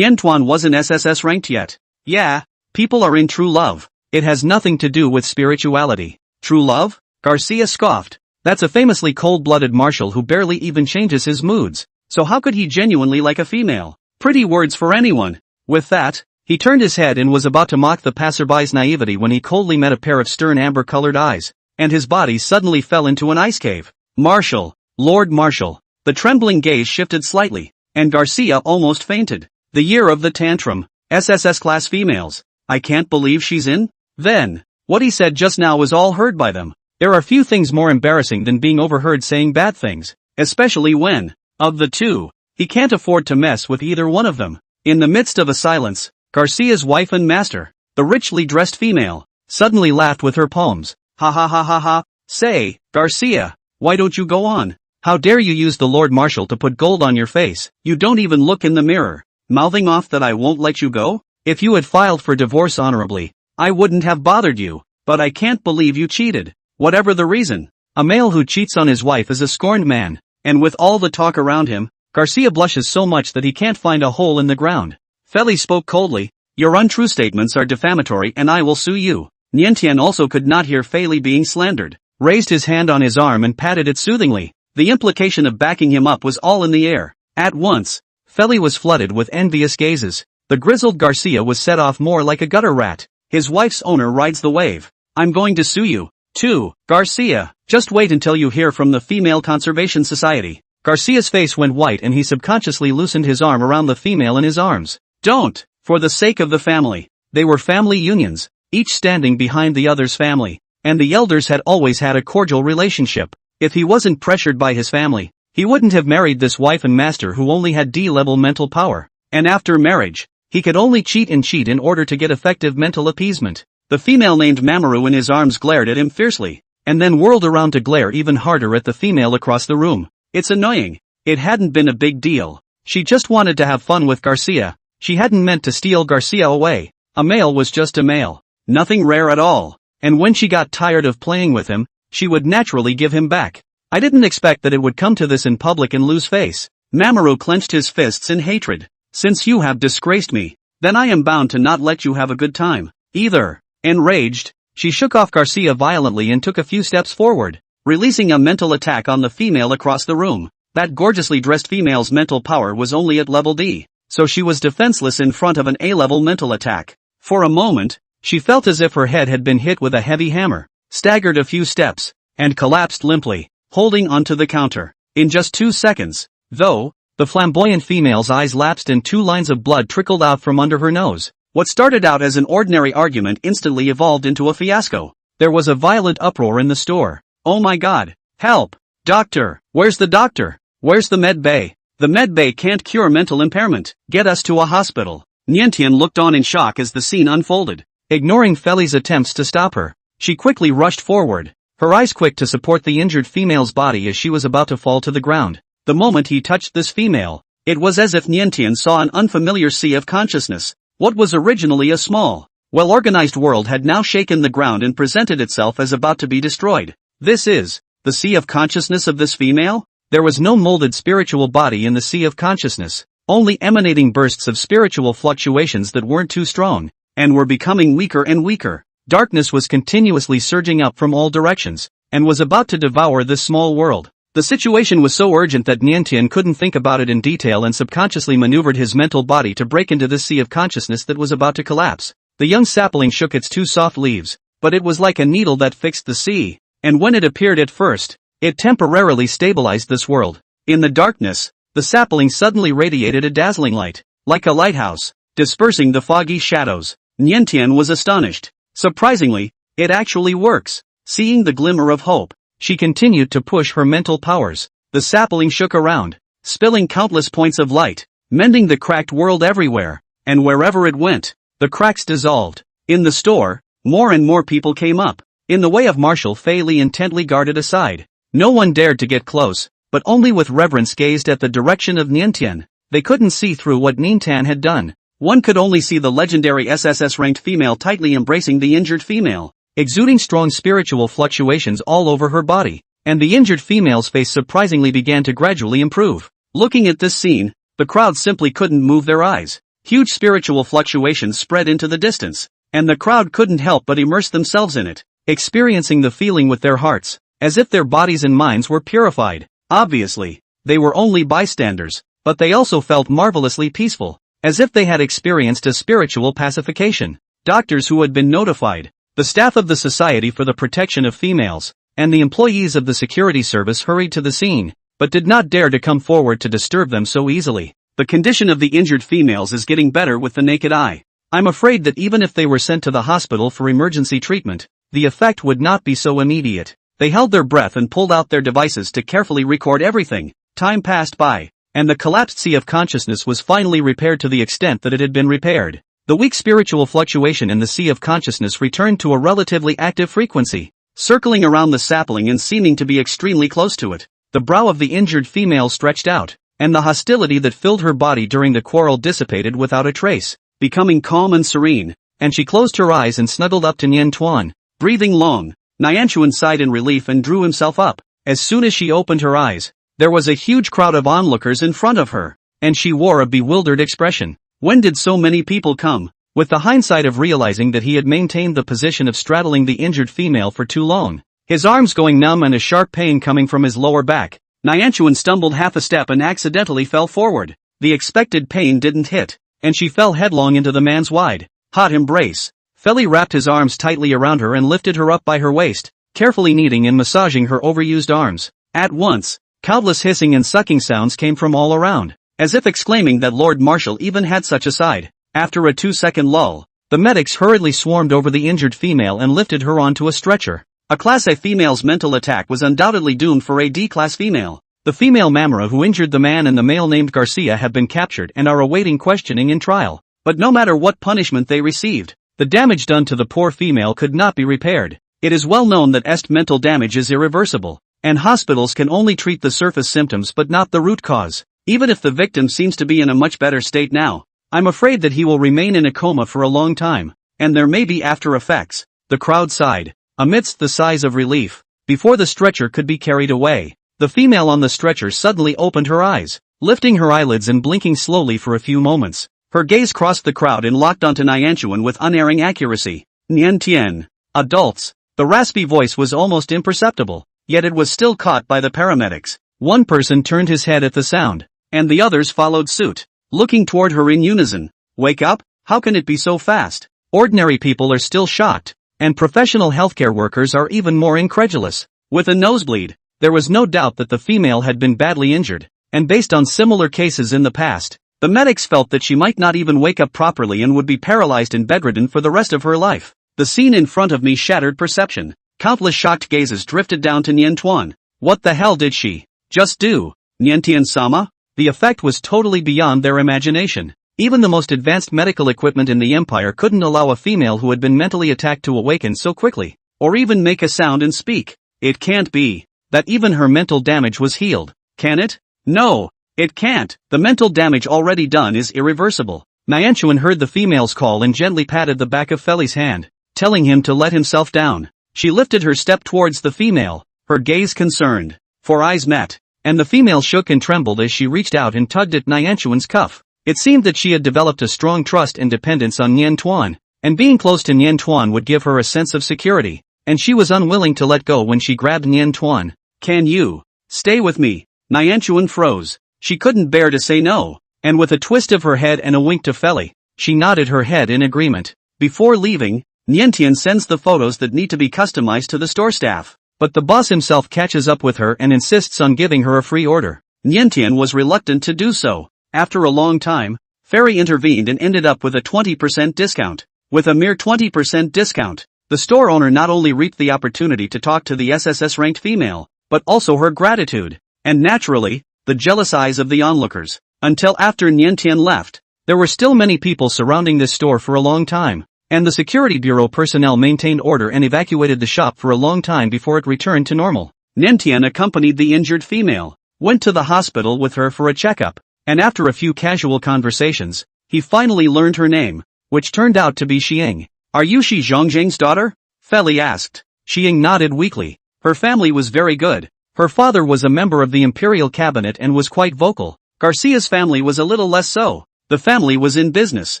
Tuan wasn't SSS ranked yet. Yeah, people are in true love. It has nothing to do with spirituality. True love? Garcia scoffed. That's a famously cold-blooded marshal who barely even changes his moods. So how could he genuinely like a female? Pretty words for anyone. With that, he turned his head and was about to mock the passerby's naivety when he coldly met a pair of stern amber-colored eyes, and his body suddenly fell into an ice cave. Marshal, Lord Marshal. The trembling gaze shifted slightly, and Garcia almost fainted. The year of the tantrum. SSS-class females. I can't believe she's in? Then, what he said just now was all heard by them. There are few things more embarrassing than being overheard saying bad things, especially when, of the two, he can't afford to mess with either one of them. In the midst of a silence, Garcia's wife and master, the richly dressed female, suddenly laughed with her palms. Ha ha ha ha ha. Say, Garcia, why don't you go on? How dare you use the Lord Marshal to put gold on your face? You don't even look in the mirror, mouthing off that I won't let you go? If you had filed for divorce honorably, I wouldn't have bothered you, but I can't believe you cheated. Whatever the reason, a male who cheats on his wife is a scorned man, and with all the talk around him, Garcia blushes so much that he can't find a hole in the ground. Feli spoke coldly. Your untrue statements are defamatory and I will sue you. Niantian also could not hear Fei Li being slandered, raised his hand on his arm and patted it soothingly. The implication of backing him up was all in the air. At once, Feli was flooded with envious gazes. The grizzled Garcia was set off more like a gutter rat. His wife's owner rides the wave. I'm going to sue you, too, Garcia. Just wait until you hear from the Female Conservation Society. Garcia's face went white and he subconsciously loosened his arm around the female in his arms. Don't, for the sake of the family. They were family unions, each standing behind the other's family, and the elders had always had a cordial relationship. If he wasn't pressured by his family, he wouldn't have married this wife and master who only had D-level mental power. And after marriage, he could only cheat in order to get effective mental appeasement. The female named Mamoru in his arms glared at him fiercely, and then whirled around to glare even harder at the female across the room. It's annoying. It hadn't been a big deal. She just wanted to have fun with Garcia. She hadn't meant to steal Garcia away. A male was just a male. Nothing rare at all. And when she got tired of playing with him, she would naturally give him back. I didn't expect that it would come to this in public and lose face. Mamoru clenched his fists in hatred. Since you have disgraced me, then I am bound to not let you have a good time, either. Enraged, she shook off Garcia violently and took a few steps forward, releasing a mental attack on the female across the room. That gorgeously dressed female's mental power was only at level D, so she was defenseless in front of an A-level mental attack. For a moment, she felt as if her head had been hit with a heavy hammer, staggered a few steps, and collapsed limply, holding onto the counter. In just 2 seconds, though, the flamboyant female's eyes lapsed and 2 lines of blood trickled out from under her nose. What started out as an ordinary argument instantly evolved into a fiasco. There was a violent uproar in the store. Oh my god, help! Doctor, where's the doctor? Where's the med bay? The med bay can't cure mental impairment. Get us to a hospital. Niantian looked on in shock as the scene unfolded. Ignoring Feli's attempts to stop her, she quickly rushed forward, her eyes quick to support the injured female's body as she was about to fall to the ground. The moment he touched this female, it was as if Niantian saw an unfamiliar sea of consciousness. What was originally a small, well-organized world had now shaken the ground and presented itself as about to be destroyed. This is the sea of consciousness of this female? There was no molded spiritual body in the sea of consciousness, only emanating bursts of spiritual fluctuations that weren't too strong, and were becoming weaker and weaker. Darkness was continuously surging up from all directions, and was about to devour this small world. The situation was so urgent that Niantian couldn't think about it in detail and subconsciously maneuvered his mental body to break into this sea of consciousness that was about to collapse. The young sapling shook its 2 soft leaves, but it was like a needle that fixed the sea, and when it appeared at first, it temporarily stabilized this world. In the darkness, the sapling suddenly radiated a dazzling light, like a lighthouse, dispersing the foggy shadows. Niantian was astonished. Surprisingly, it actually works. Seeing the glimmer of hope, she continued to push her mental powers. The sapling shook around, spilling countless points of light, mending the cracked world everywhere. and wherever it went, the cracks dissolved. In the store, more and more people came up. In the way of Marshal Fei Li intently guarded aside. No one dared to get close, but only with reverence gazed at the direction of Niantian. They couldn't see through what Niantian had done. One could only see the legendary SSS-ranked female tightly embracing the injured female, exuding strong spiritual fluctuations all over her body, and the injured female's face surprisingly began to gradually improve. Looking at this scene, the crowd simply couldn't move their eyes. Huge spiritual fluctuations spread into the distance, and the crowd couldn't help but immerse themselves in it, experiencing the feeling with their hearts, as if their bodies and minds were purified. Obviously, they were only bystanders, but they also felt marvelously peaceful, as if they had experienced a spiritual pacification. Doctors who had been notified, the staff of the Society for the Protection of Females, and the employees of the security service hurried to the scene, but did not dare to come forward to disturb them so easily. The condition of the injured females is getting better with the naked eye. I'm afraid that even if they were sent to the hospital for emergency treatment, the effect would not be so immediate. They held their breath and pulled out their devices to carefully record everything. Time passed by, and the collapsed sea of consciousness was finally repaired to the extent that it had been repaired. The weak spiritual fluctuation in the sea of consciousness returned to a relatively active frequency, circling around the sapling and seeming to be extremely close to it. The brow of the injured female stretched out, and the hostility that filled her body during the quarrel dissipated without a trace, becoming calm and serene, and she closed her eyes and snuggled up to Nian Tuan. Breathing long, Nianchuan sighed in relief and drew himself up. As soon as she opened her eyes, there was a huge crowd of onlookers in front of her, and she wore a bewildered expression. When did so many people come? With the hindsight of realizing that he had maintained the position of straddling the injured female for too long, his arms going numb and a sharp pain coming from his lower back, Nianchuan stumbled half a step and accidentally fell forward. The expected pain didn't hit, and she fell headlong into the man's wide, hot embrace. Feli wrapped his arms tightly around her and lifted her up by her waist, carefully kneading and massaging her overused arms. At once, countless hissing and sucking sounds came from all around, as if exclaiming that Lord Marshal even had such a side. After a 2-second lull, the medics hurriedly swarmed over the injured female and lifted her onto a stretcher. A Class A female's mental attack was undoubtedly doomed for a D-Class female. The female Mamara who injured the man and the male named Garcia have been captured and are awaiting questioning in trial. But no matter what punishment they received, the damage done to the poor female could not be repaired. It is well known that mental damage is irreversible, and hospitals can only treat the surface symptoms but not the root cause. Even if the victim seems to be in a much better state now, I'm afraid that he will remain in a coma for a long time, and there may be after effects. The crowd sighed, amidst the sighs of relief. Before the stretcher could be carried away, the female on the stretcher suddenly opened her eyes, lifting her eyelids and blinking slowly for a few moments. Her gaze crossed the crowd and locked onto Nianchuan with unerring accuracy. Nian Tian. Adults. The raspy voice was almost imperceptible, yet it was still caught by the paramedics. One person turned his head at the sound, and the others followed suit, looking toward her in unison. Wake up? How can it be so fast? Ordinary people are still shocked, and professional healthcare workers are even more incredulous. With a nosebleed, there was no doubt that the female had been badly injured, and based on similar cases in the past, the medics felt that she might not even wake up properly and would be paralyzed and bedridden for the rest of her life. The scene in front of me shattered perception. Countless shocked gazes drifted down to Nian Tuan. What the hell did she just do? Niantian-sama? The effect was totally beyond their imagination. Even the most advanced medical equipment in the Empire couldn't allow a female who had been mentally attacked to awaken so quickly, or even make a sound and speak. It can't be that even her mental damage was healed, can it? No, it can't. The mental damage already done is irreversible. Nianchuan heard the female's call and gently patted the back of Feli's hand, telling him to let himself down. She lifted her step towards the female, her gaze concerned. Four eyes met, and the female shook and trembled as she reached out and tugged at Nianchuan's cuff. It seemed that she had developed a strong trust and dependence on Nian Tuan, and being close to Nian Tuan would give her a sense of security, and she was unwilling to let go when she grabbed Nian Tuan. Can you stay with me? Nianchuan froze. She couldn't bear to say no, and with a twist of her head and a wink to Feli, she nodded her head in agreement. Before leaving, Niantian sends the photos that need to be customized to the store staff, but the boss himself catches up with her and insists on giving her a free order. Niantian was reluctant to do so. After a long time, Fairy intervened and ended up with a 20% discount. With a mere 20% discount, the store owner not only reaped the opportunity to talk to the SSS-ranked female, but also her gratitude, and naturally, the jealous eyes of the onlookers. Until after Niantian left, There were still many people surrounding this store for a long time, and the security bureau personnel maintained order and evacuated the shop for a long time before it returned to normal. Niantian accompanied the injured female, went to the hospital with her for a checkup, and after a few casual conversations, he finally learned her name, which turned out to be Xiang. Are you Shi Zhongjing's daughter? Feli asked. Xiang nodded weakly. Her family was very good. Her father was a member of the Imperial cabinet and was quite vocal. Garcia's family was a little less so. The family was in business,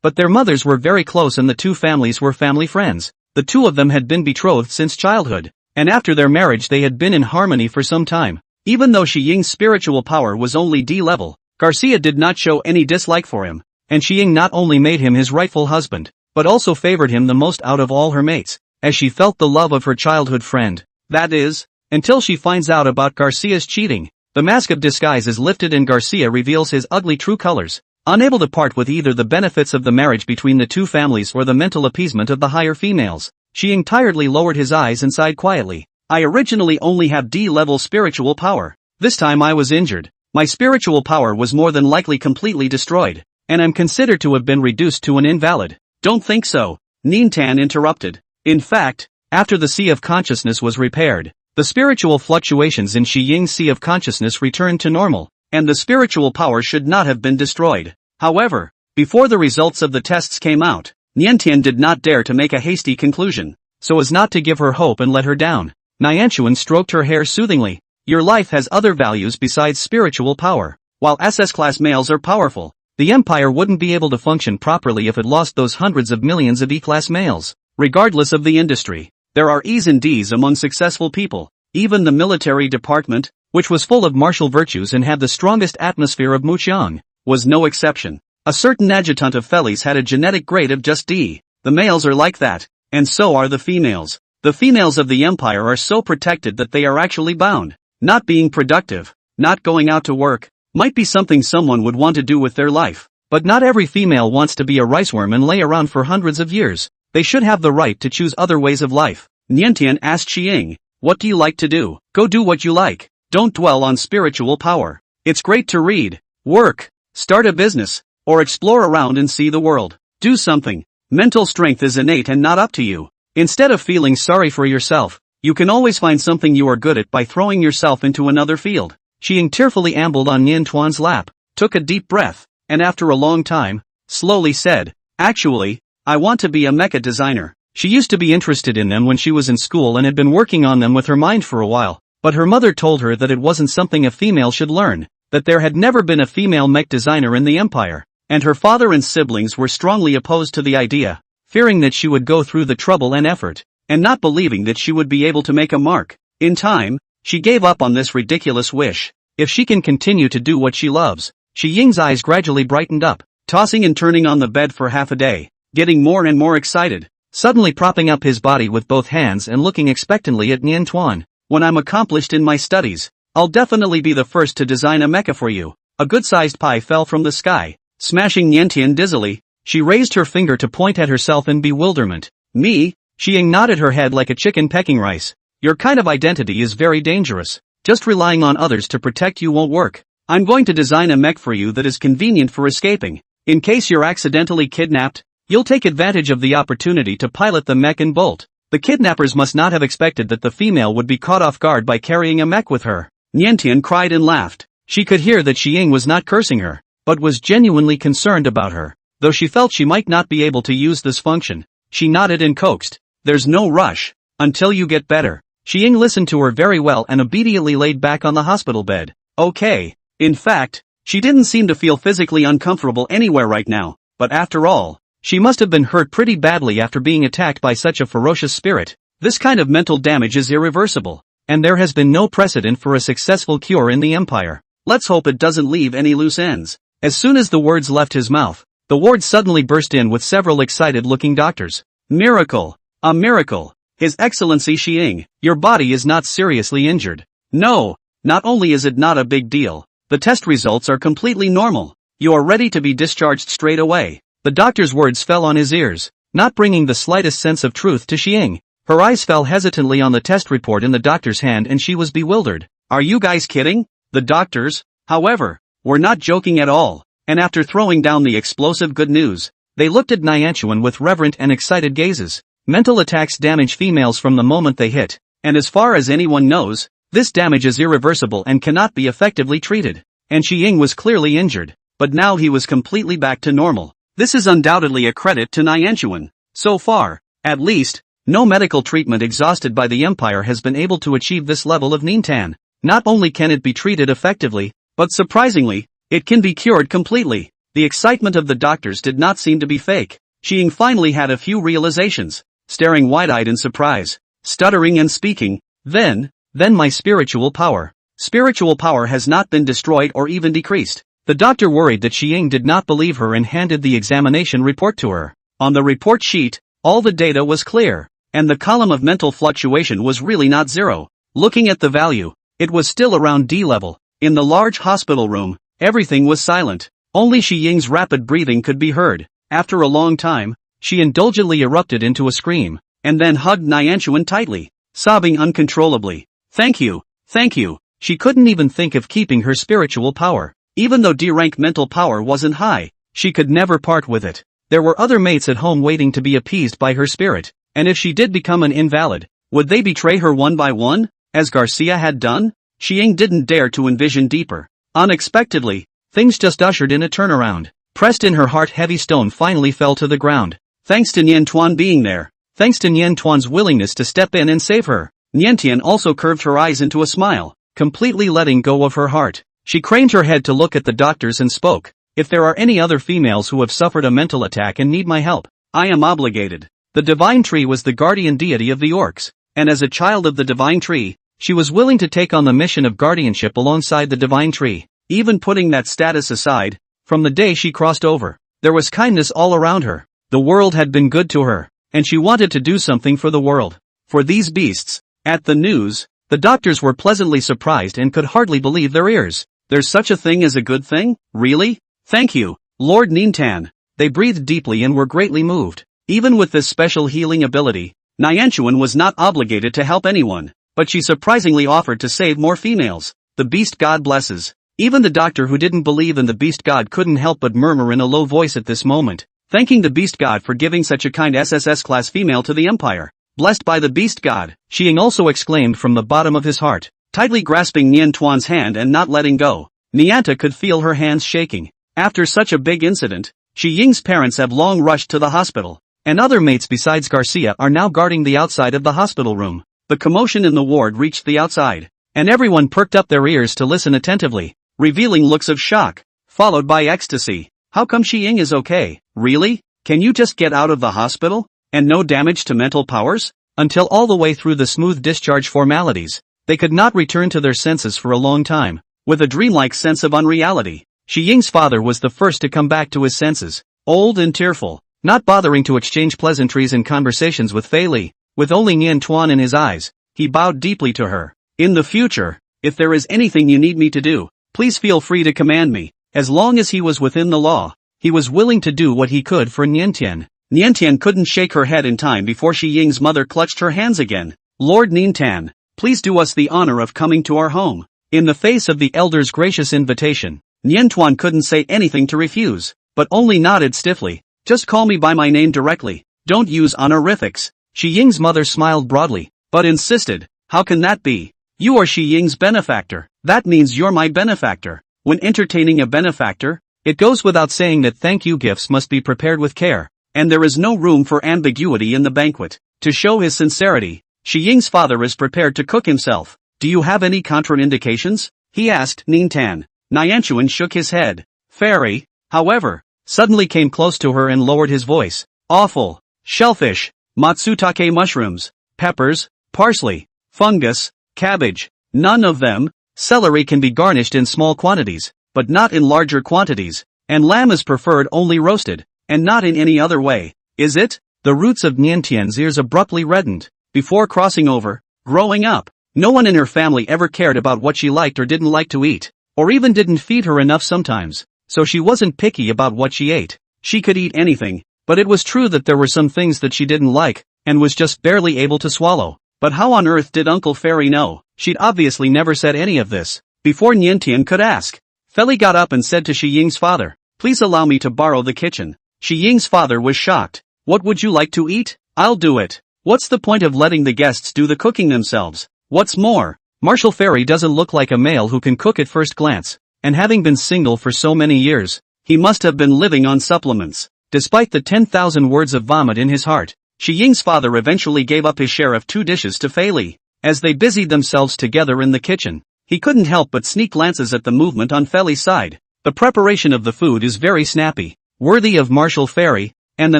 but their mothers were very close and the two families were family friends. The two of them had been betrothed since childhood, and after their marriage they had been in harmony for some time. Even though Shi Ying's spiritual power was only D level, Garcia did not show any dislike for him, and Shi Ying not only made him his rightful husband, but also favored him the most out of all her mates, as she felt the love of her childhood friend. That is, until she finds out about Garcia's cheating. The mask of disguise is lifted and Garcia reveals his ugly true colors. Unable to part with either the benefits of the marriage between the two families or the mental appeasement of the higher females, Shi Ying tiredly lowered his eyes and sighed quietly. I originally only have D-level spiritual power. This time I was injured. My spiritual power was more than likely completely destroyed, and I'm considered to have been reduced to an invalid. Don't think so, Niantian interrupted. In fact, after the Sea of Consciousness was repaired, the spiritual fluctuations in Shi Ying's Sea of Consciousness returned to normal, and the spiritual power should not have been destroyed. However, before the results of the tests came out, Niantian did not dare to make a hasty conclusion, so as not to give her hope and let her down. Niantian stroked her hair soothingly. Your life has other values besides spiritual power. While SS-class males are powerful, the Empire wouldn't be able to function properly if it lost those hundreds of millions of E-class males. Regardless of the industry, there are E's and D's among successful people. Even the military department, which was full of martial virtues and had the strongest atmosphere of Muqiang, was no exception. A certain adjutant of Feli's had a genetic grade of just D. The males are like that, and so are the females. The females of the Empire are so protected that they are actually bound. Not being productive, not going out to work, might be something someone would want to do with their life. But not every female wants to be a riceworm and lay around for hundreds of years. They should have the right to choose other ways of life. Niantian asked Shi Ying, what do you like to do? Go do what you like. Don't dwell on spiritual power. It's great to read, work, start a business, or explore around and see the world. Do something. Mental strength is innate and not up to you. Instead of feeling sorry for yourself, you can always find something you are good at by throwing yourself into another field. Shi Ying tearfully ambled on Niantian's lap, took a deep breath, and after a long time, slowly said, actually, I want to be a mecha designer. She used to be interested in them when she was in school and had been working on them with her mind for a while, but her mother told her that it wasn't something a female should learn, that there had never been a female mech designer in the Empire, and her father and siblings were strongly opposed to the idea, fearing that she would go through the trouble and effort, and not believing that she would be able to make a mark. In time, she gave up on this ridiculous wish. If she can continue to do what she loves. Shi Ying's eyes gradually brightened up, tossing and turning on the bed for half a day, getting more and more excited, suddenly propping up his body with both hands and looking expectantly at Niantian. When I'm accomplished in my studies, I'll definitely be the first to design a mecha for you. A good-sized pie fell from the sky, smashing Niantian dizzily. She raised her finger to point at herself in bewilderment. Me? Shi Ying nodded her head like a chicken pecking rice. Your kind of identity is very dangerous. Just relying on others to protect you won't work. I'm going to design a mech for you that is convenient for escaping. In case you're accidentally kidnapped, you'll take advantage of the opportunity to pilot the mech and bolt. The kidnappers must not have expected that the female would be caught off guard by carrying a mech with her. Niantian cried and laughed. She could hear that Shi Ying was not cursing her, but was genuinely concerned about her. Though she felt she might not be able to use this function, she nodded and coaxed. There's no rush. Until you get better. Shi Ying listened to her very well and obediently laid back on the hospital bed. Okay. In fact, she didn't seem to feel physically uncomfortable anywhere right now, but after all, she must have been hurt pretty badly after being attacked by such a ferocious spirit. This kind of mental damage is irreversible, and there has been no precedent for a successful cure in the Empire. Let's hope it doesn't leave any loose ends. As soon as the words left his mouth, the ward suddenly burst in with several excited-looking doctors. Miracle! A miracle! His Excellency Shi Ying, your body is not seriously injured. No, not only is it not a big deal, the test results are completely normal. You are ready to be discharged straight away. The doctor's words fell on his ears, not bringing the slightest sense of truth to Shi Ying. Her eyes fell hesitantly on the test report in the doctor's hand and she was bewildered. Are you guys kidding? The doctors, however, were not joking at all. and after throwing down the explosive good news, they looked at Nyanchuan with reverent and excited gazes. Mental attacks damage females from the moment they hit, and as far as anyone knows, this damage is irreversible and cannot be effectively treated. And Shi Ying was clearly injured, but now he was completely back to normal. This is undoubtedly a credit to Nyanchuan. So far, at least, no medical treatment exhausted by the Empire has been able to achieve this level of Nintan. Not only can it be treated effectively, but surprisingly, it can be cured completely. The excitement of the doctors did not seem to be fake. Shi Ying finally had a few realizations, staring wide-eyed in surprise, stuttering and speaking. Then my spiritual power. Spiritual power has not been destroyed or even decreased. The doctor worried that Shi Ying did not believe her and handed the examination report to her. On the report sheet, all the data was clear, and the column of mental fluctuation was really not zero. Looking at the value, it was still around D level. In the large hospital room, everything was silent. Only Shi Ying's rapid breathing could be heard. After a long time, she indulgently erupted into a scream, and then hugged Nyanchuan tightly, sobbing uncontrollably. Thank you, thank you. She couldn't even think of keeping her spiritual power. Even though D-rank mental power wasn't high, she could never part with it. There were other mates at home waiting to be appeased by her spirit, and if she did become an invalid, would they betray her one by one, as Garcia had done? Shi Ying didn't dare to envision deeper. Unexpectedly, things just ushered in a turnaround. Pressed in her heart, heavy stone finally fell to the ground. Thanks to Nian Tuan being there. Thanks to Nian Tuan's willingness to step in and save her. Nian Tian also curved her eyes into a smile, completely letting go of her heart. She craned her head to look at the doctors and spoke. If there are any other females who have suffered a mental attack and need my help, I am obligated. The Divine Tree was the guardian deity of the orcs, and as a child of the Divine Tree, she was willing to take on the mission of guardianship alongside the Divine Tree. Even putting that status aside, from the day she crossed over, there was kindness all around her. The world had been good to her, and she wanted to do something for the world. For these beasts. At the news, the doctors were pleasantly surprised and could hardly believe their ears. There's such a thing as a good thing? Really? Thank you, Lord Nintan. They breathed deeply and were greatly moved. Even with this special healing ability, Nyanchuan was not obligated to help anyone, but she surprisingly offered to save more females. The beast god blesses. Even the doctor who didn't believe in the beast god couldn't help but murmur in a low voice at this moment, thanking the beast god for giving such a kind SSS-class female to the Empire. Blessed by the beast god, Shi Ying also exclaimed from the bottom of his heart, tightly grasping Nian Tuan's hand and not letting go. Nianta could feel her hands shaking. After such a big incident, Shi Ying's parents have long rushed to the hospital, and other mates besides Garcia are now guarding the outside of the hospital room. The commotion in the ward reached the outside, and everyone perked up their ears to listen attentively, revealing looks of shock, followed by ecstasy. How come Shi Ying is okay? Really? Can you just get out of the hospital? And no damage to mental powers? Until all the way through the smooth discharge formalities, they could not return to their senses for a long time, with a dreamlike sense of unreality. Shi Ying's father was the first to come back to his senses, old and tearful, not bothering to exchange pleasantries and conversations with Fei Li. With only Nian Tuan in his eyes, he bowed deeply to her. In the future, if there is anything you need me to do, please feel free to command me. As long as he was within the law, he was willing to do what he could for Niantian. Niantian couldn't shake her head in time before Shi Ying's mother clutched her hands again. Lord Nintan, please do us the honor of coming to our home. In the face of the elder's gracious invitation, Nian Tuan couldn't say anything to refuse, but only nodded stiffly. Just call me by my name directly. Don't use honorifics. Shi Ying's mother smiled broadly, but insisted, how can that be? You are Shi Ying's benefactor. That means you're my benefactor. When entertaining a benefactor, it goes without saying that thank you gifts must be prepared with care, and there is no room for ambiguity in the banquet. To show his sincerity, Shi Ying's father is prepared to cook himself. Do you have any contraindications? He asked Nintan. Nyanchuan shook his head. Fairy, however, suddenly came close to her and lowered his voice. Offal, shellfish, matsutake mushrooms, peppers, parsley, fungus, cabbage. None of them. Celery can be garnished in small quantities, but not in larger quantities, and lamb is preferred only roasted, and not in any other way. Is it? The roots of Niantian's ears abruptly reddened. Before crossing over, growing up, no one in her family ever cared about what she liked or didn't like to eat, or even didn't feed her enough sometimes, so she wasn't picky about what she ate. She could eat anything, but it was true that there were some things that she didn't like, and was just barely able to swallow. But how on earth did Uncle Fairy know? She'd obviously never said any of this. Before Niantian could ask, Feli got up and said to Shi Ying's father, Please allow me to borrow the kitchen. Shi Ying's father was shocked. What would you like to eat? I'll do it. What's the point of letting the guests do the cooking themselves? What's more, Marshal Fairy doesn't look like a male who can cook at first glance, and having been single for so many years, he must have been living on supplements. Despite the 10,000 words of vomit in his heart, Shi Ying's father eventually gave up his share of 2 dishes to Fei Li. As they busied themselves together in the kitchen, he couldn't help but sneak glances at the movement on Fei Li's side. The preparation of the food is very snappy, worthy of Marshal Fairy, and the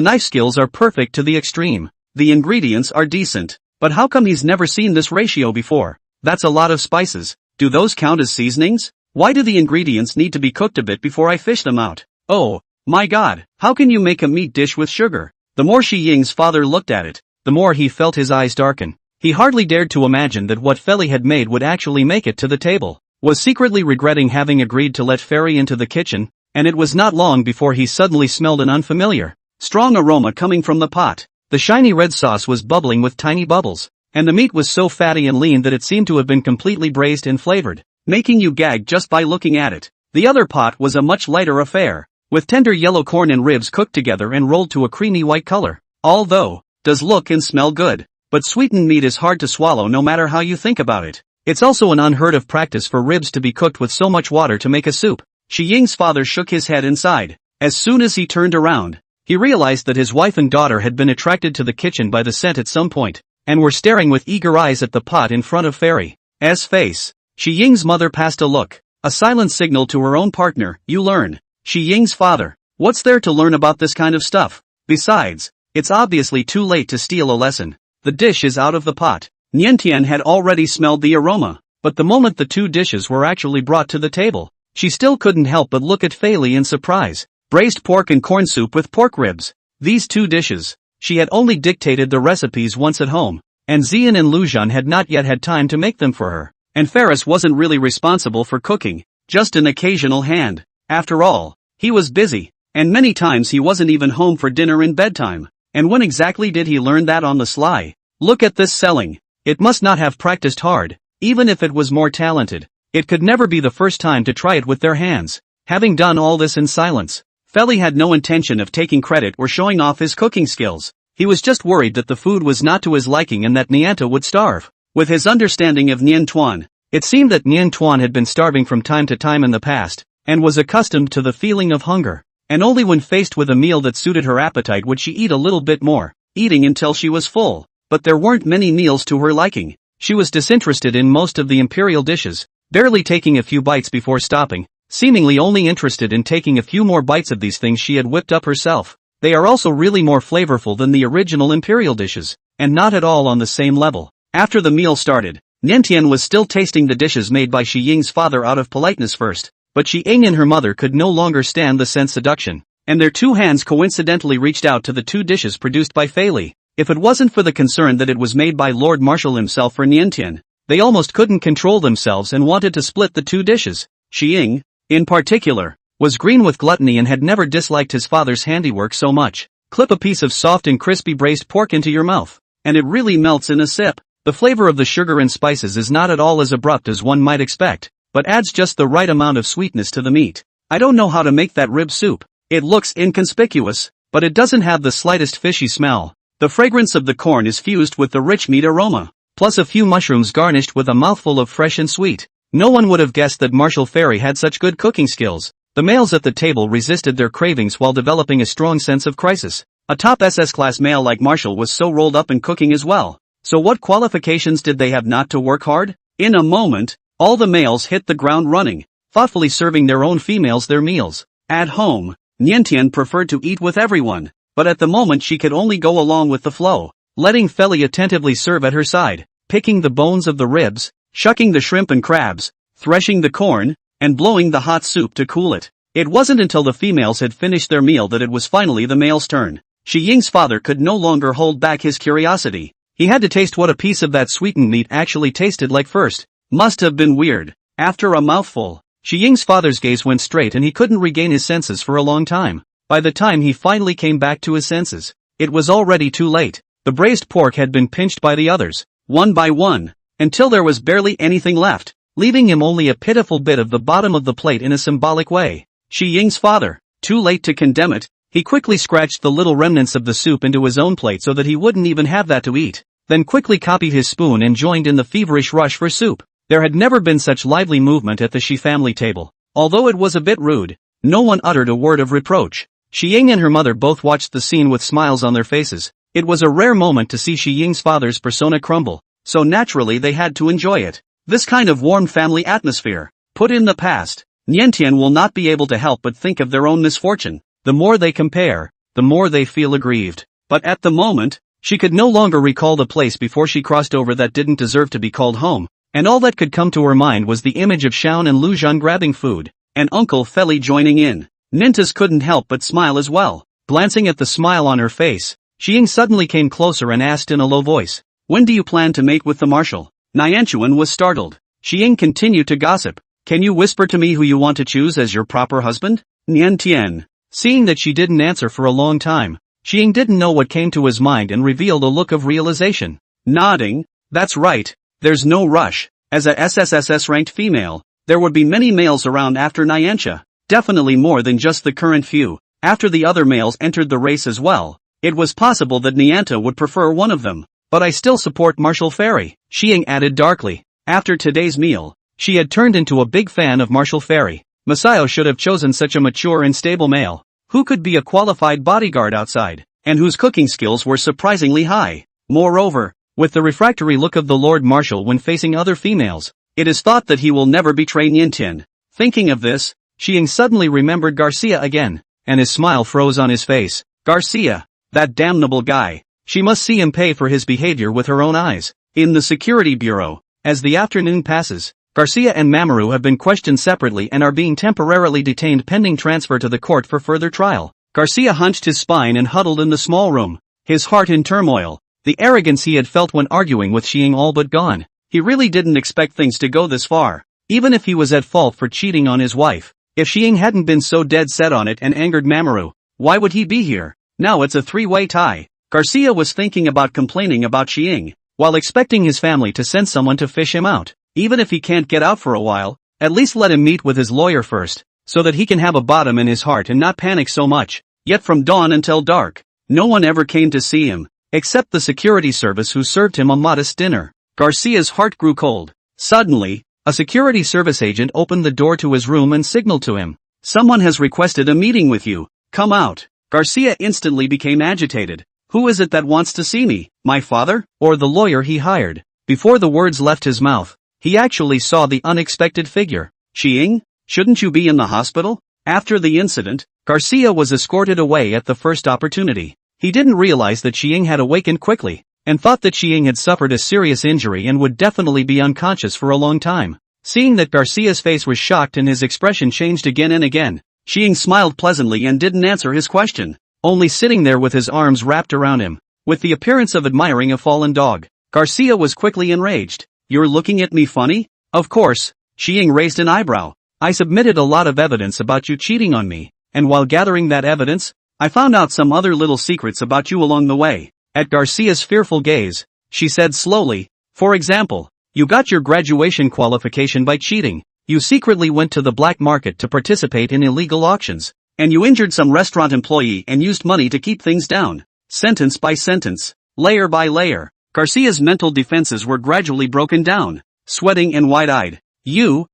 knife skills are perfect to the extreme. The ingredients are decent, but how come he's never seen this ratio before? That's a lot of spices. Do those count as seasonings? Why do the ingredients need to be cooked a bit before I fish them out? Oh, my god, how can you make a meat dish with sugar? The more Shi Ying's father looked at it, the more he felt his eyes darken. He hardly dared to imagine that what Fei Li had made would actually make it to the table. Was secretly regretting having agreed to let Fairy into the kitchen, and it was not long before he suddenly smelled an unfamiliar, strong aroma coming from the pot. The shiny red sauce was bubbling with tiny bubbles, and the meat was so fatty and lean that it seemed to have been completely braised and flavored, making you gag just by looking at it. The other pot was a much lighter affair, with tender yellow corn and ribs cooked together and rolled to a creamy white color. Although, does look and smell good, but sweetened meat is hard to swallow no matter how you think about it. It's also an unheard of practice for ribs to be cooked with so much water to make a soup. Shi Ying's father shook his head and sighed. As soon as he turned around, he realized that his wife and daughter had been attracted to the kitchen by the scent at some point, and were staring with eager eyes at the pot in front of Fairy's face. Shi Ying's mother passed a look, a silent signal to her own partner. You learn. Shi Ying's father. What's there to learn about this kind of stuff? Besides, it's obviously too late to steal a lesson. The dish is out of the pot. Niantian had already smelled the aroma, but the moment the 2 dishes were actually brought to the table, she still couldn't help but look at Fei Li in surprise. Braised pork and corn soup with pork ribs. These 2 dishes, she had only dictated the recipes once at home, and Xian and Lujan had not yet had time to make them for her. And Ferris wasn't really responsible for cooking, just an occasional hand. After all, he was busy, and many times he wasn't even home for dinner and bedtime. And when exactly did he learn that on the sly? Look at this selling. It must not have practiced hard, even if it was more talented. It could never be the first time to try it with their hands. Having done all this in silence, Fei Li had no intention of taking credit or showing off his cooking skills. He was just worried that the food was not to his liking and that Nianta would starve. With his understanding of Nian Tuan, it seemed that Nian Tuan had been starving from time to time in the past, and was accustomed to the feeling of hunger. And only when faced with a meal that suited her appetite would she eat a little bit more, eating until she was full. But there weren't many meals to her liking. She was disinterested in most of the imperial dishes, barely taking a few bites before stopping, seemingly only interested in taking a few more bites of these things she had whipped up herself. They are also really more flavorful than the original imperial dishes, and not at all on the same level. After the meal started, Niantian was still tasting the dishes made by Shi Ying's father out of politeness first, but Shi Ying and her mother could no longer stand the scent seduction, and their 2 hands coincidentally reached out to the 2 dishes produced by Fei Li. If it wasn't for the concern that it was made by Lord Marshal himself for Niantian, they almost couldn't control themselves and wanted to split the 2 dishes. Shi Ying, in particular, was green with gluttony and had never disliked his father's handiwork so much. Clip a piece of soft and crispy braised pork into your mouth, and it really melts in a sip. The flavor of the sugar and spices is not at all as abrupt as one might expect, but adds just the right amount of sweetness to the meat. I don't know how to make that rib soup. It looks inconspicuous, but it doesn't have the slightest fishy smell. The fragrance of the corn is fused with the rich meat aroma, plus a few mushrooms garnished with a mouthful of fresh and sweet. No one would have guessed that Marshal Fairy had such good cooking skills. The males at the table resisted their cravings while developing a strong sense of crisis. A top SS-class male like Marshal was so rolled up in cooking as well. So what qualifications did they have not to work hard? In a moment, all the males hit the ground running, thoughtfully serving their own females their meals. At home, Niantian preferred to eat with everyone, but at the moment she could only go along with the flow, letting Fei Li attentively serve at her side, picking the bones of the ribs, shucking the shrimp and crabs, threshing the corn, and blowing the hot soup to cool it. It wasn't until the females had finished their meal that it was finally the male's turn. Shi Ying's father could no longer hold back his curiosity. He had to taste what a piece of that sweetened meat actually tasted like first. Must have been weird. After a mouthful, Shi Ying's father's gaze went straight and he couldn't regain his senses for a long time. By the time he finally came back to his senses, it was already too late. The braised pork had been pinched by the others, one by one, until there was barely anything left, leaving him only a pitiful bit of the bottom of the plate in a symbolic way. Shi Ying's father, Too late to condemn it, he quickly scratched the little remnants of the soup into his own plate so that he wouldn't even have that to eat, then quickly copied his spoon and joined in the feverish rush for soup. There had never been such lively movement at the Shi family table. Although it was a bit rude, no one uttered a word of reproach. Shi Ying and her mother both watched the scene with smiles on their faces. It was a rare moment to see Shi Ying's father's persona crumble, so naturally they had to enjoy it. This kind of warm family atmosphere, put in the past, Niantian will not be able to help but think of their own misfortune. The more they compare, the more they feel aggrieved. But at the moment, she could no longer recall the place before she crossed over that didn't deserve to be called home, and all that could come to her mind was the image of Xiao and Lu Zhan grabbing food, and Uncle Feli joining in. Nintas couldn't help but smile as well. Glancing at the smile on her face, Xiying suddenly came closer and asked in a low voice, "When do you plan to mate with the marshal?" Nianchuan was startled. Xiying continued to gossip. "Can you whisper to me who you want to choose as your proper husband?" Nian Tian. Seeing that she didn't answer for a long time, Xiying didn't know what came to his mind and revealed a look of realization. Nodding, "That's right, there's no rush. As a SSSS-ranked female, there would be many males around after Niantia. Definitely more than just the current few. After the other males entered the race as well, it was possible that Nianta would prefer one of them. But I still support Marshal Fairy," Xiying added darkly. After today's meal, she had turned into a big fan of Marshal Fairy. Masayo should have chosen such a mature and stable male, who could be a qualified bodyguard outside, and whose cooking skills were surprisingly high. Moreover, with the refractory look of the Lord Marshal when facing other females, it is thought that he will never betray Niantian. Thinking of this, Xiying suddenly remembered Garcia again, and his smile froze on his face. Garcia, that damnable guy. She must see him pay for his behavior with her own eyes. In the security bureau, as the afternoon passes, Garcia and Mamoru have been questioned separately and are being temporarily detained pending transfer to the court for further trial. Garcia hunched his spine and huddled in the small room, his heart in turmoil. The arrogance he had felt when arguing with Xiying all but gone. He really didn't expect things to go this far, even if he was at fault for cheating on his wife. If Xiying hadn't been so dead set on it and angered Mamoru, why would he be here? Now it's a three-way tie. Garcia was thinking about complaining about Xiying, while expecting his family to send someone to fish him out. Even if he can't get out for a while, at least let him meet with his lawyer first, so that he can have a bottom in his heart and not panic so much. Yet from dawn until dark, no one ever came to see him, except the security service who served him a modest dinner. Garcia's heart grew cold. Suddenly, a security service agent opened the door to his room and signaled to him. "Someone has requested a meeting with you. Come out." Garcia instantly became agitated. "Who is it that wants to see me? My father? Or the lawyer he hired?" Before the words left his mouth, he actually saw the unexpected figure. "Xiying, shouldn't you be in the hospital?" After the incident, Garcia was escorted away at the first opportunity. He didn't realize that Xiying had awakened quickly, and thought that Xiying had suffered a serious injury and would definitely be unconscious for a long time. Seeing that Garcia's face was shocked and his expression changed again and again, Xiying smiled pleasantly and didn't answer his question, only sitting there with his arms wrapped around him, with the appearance of admiring a fallen dog. Garcia was quickly enraged. "You're looking at me funny?" "Of course." Xiying raised an eyebrow. "I submitted a lot of evidence about you cheating on me, and while gathering that evidence, I found out some other little secrets about you along the way." At Garcia's fearful gaze, she said slowly, "For example, you got your graduation qualification by cheating, you secretly went to the black market to participate in illegal auctions, and you injured some restaurant employee and used money to keep things down." Sentence by sentence, layer by layer, Garcia's mental defenses were gradually broken down. Sweating and wide-eyed. You,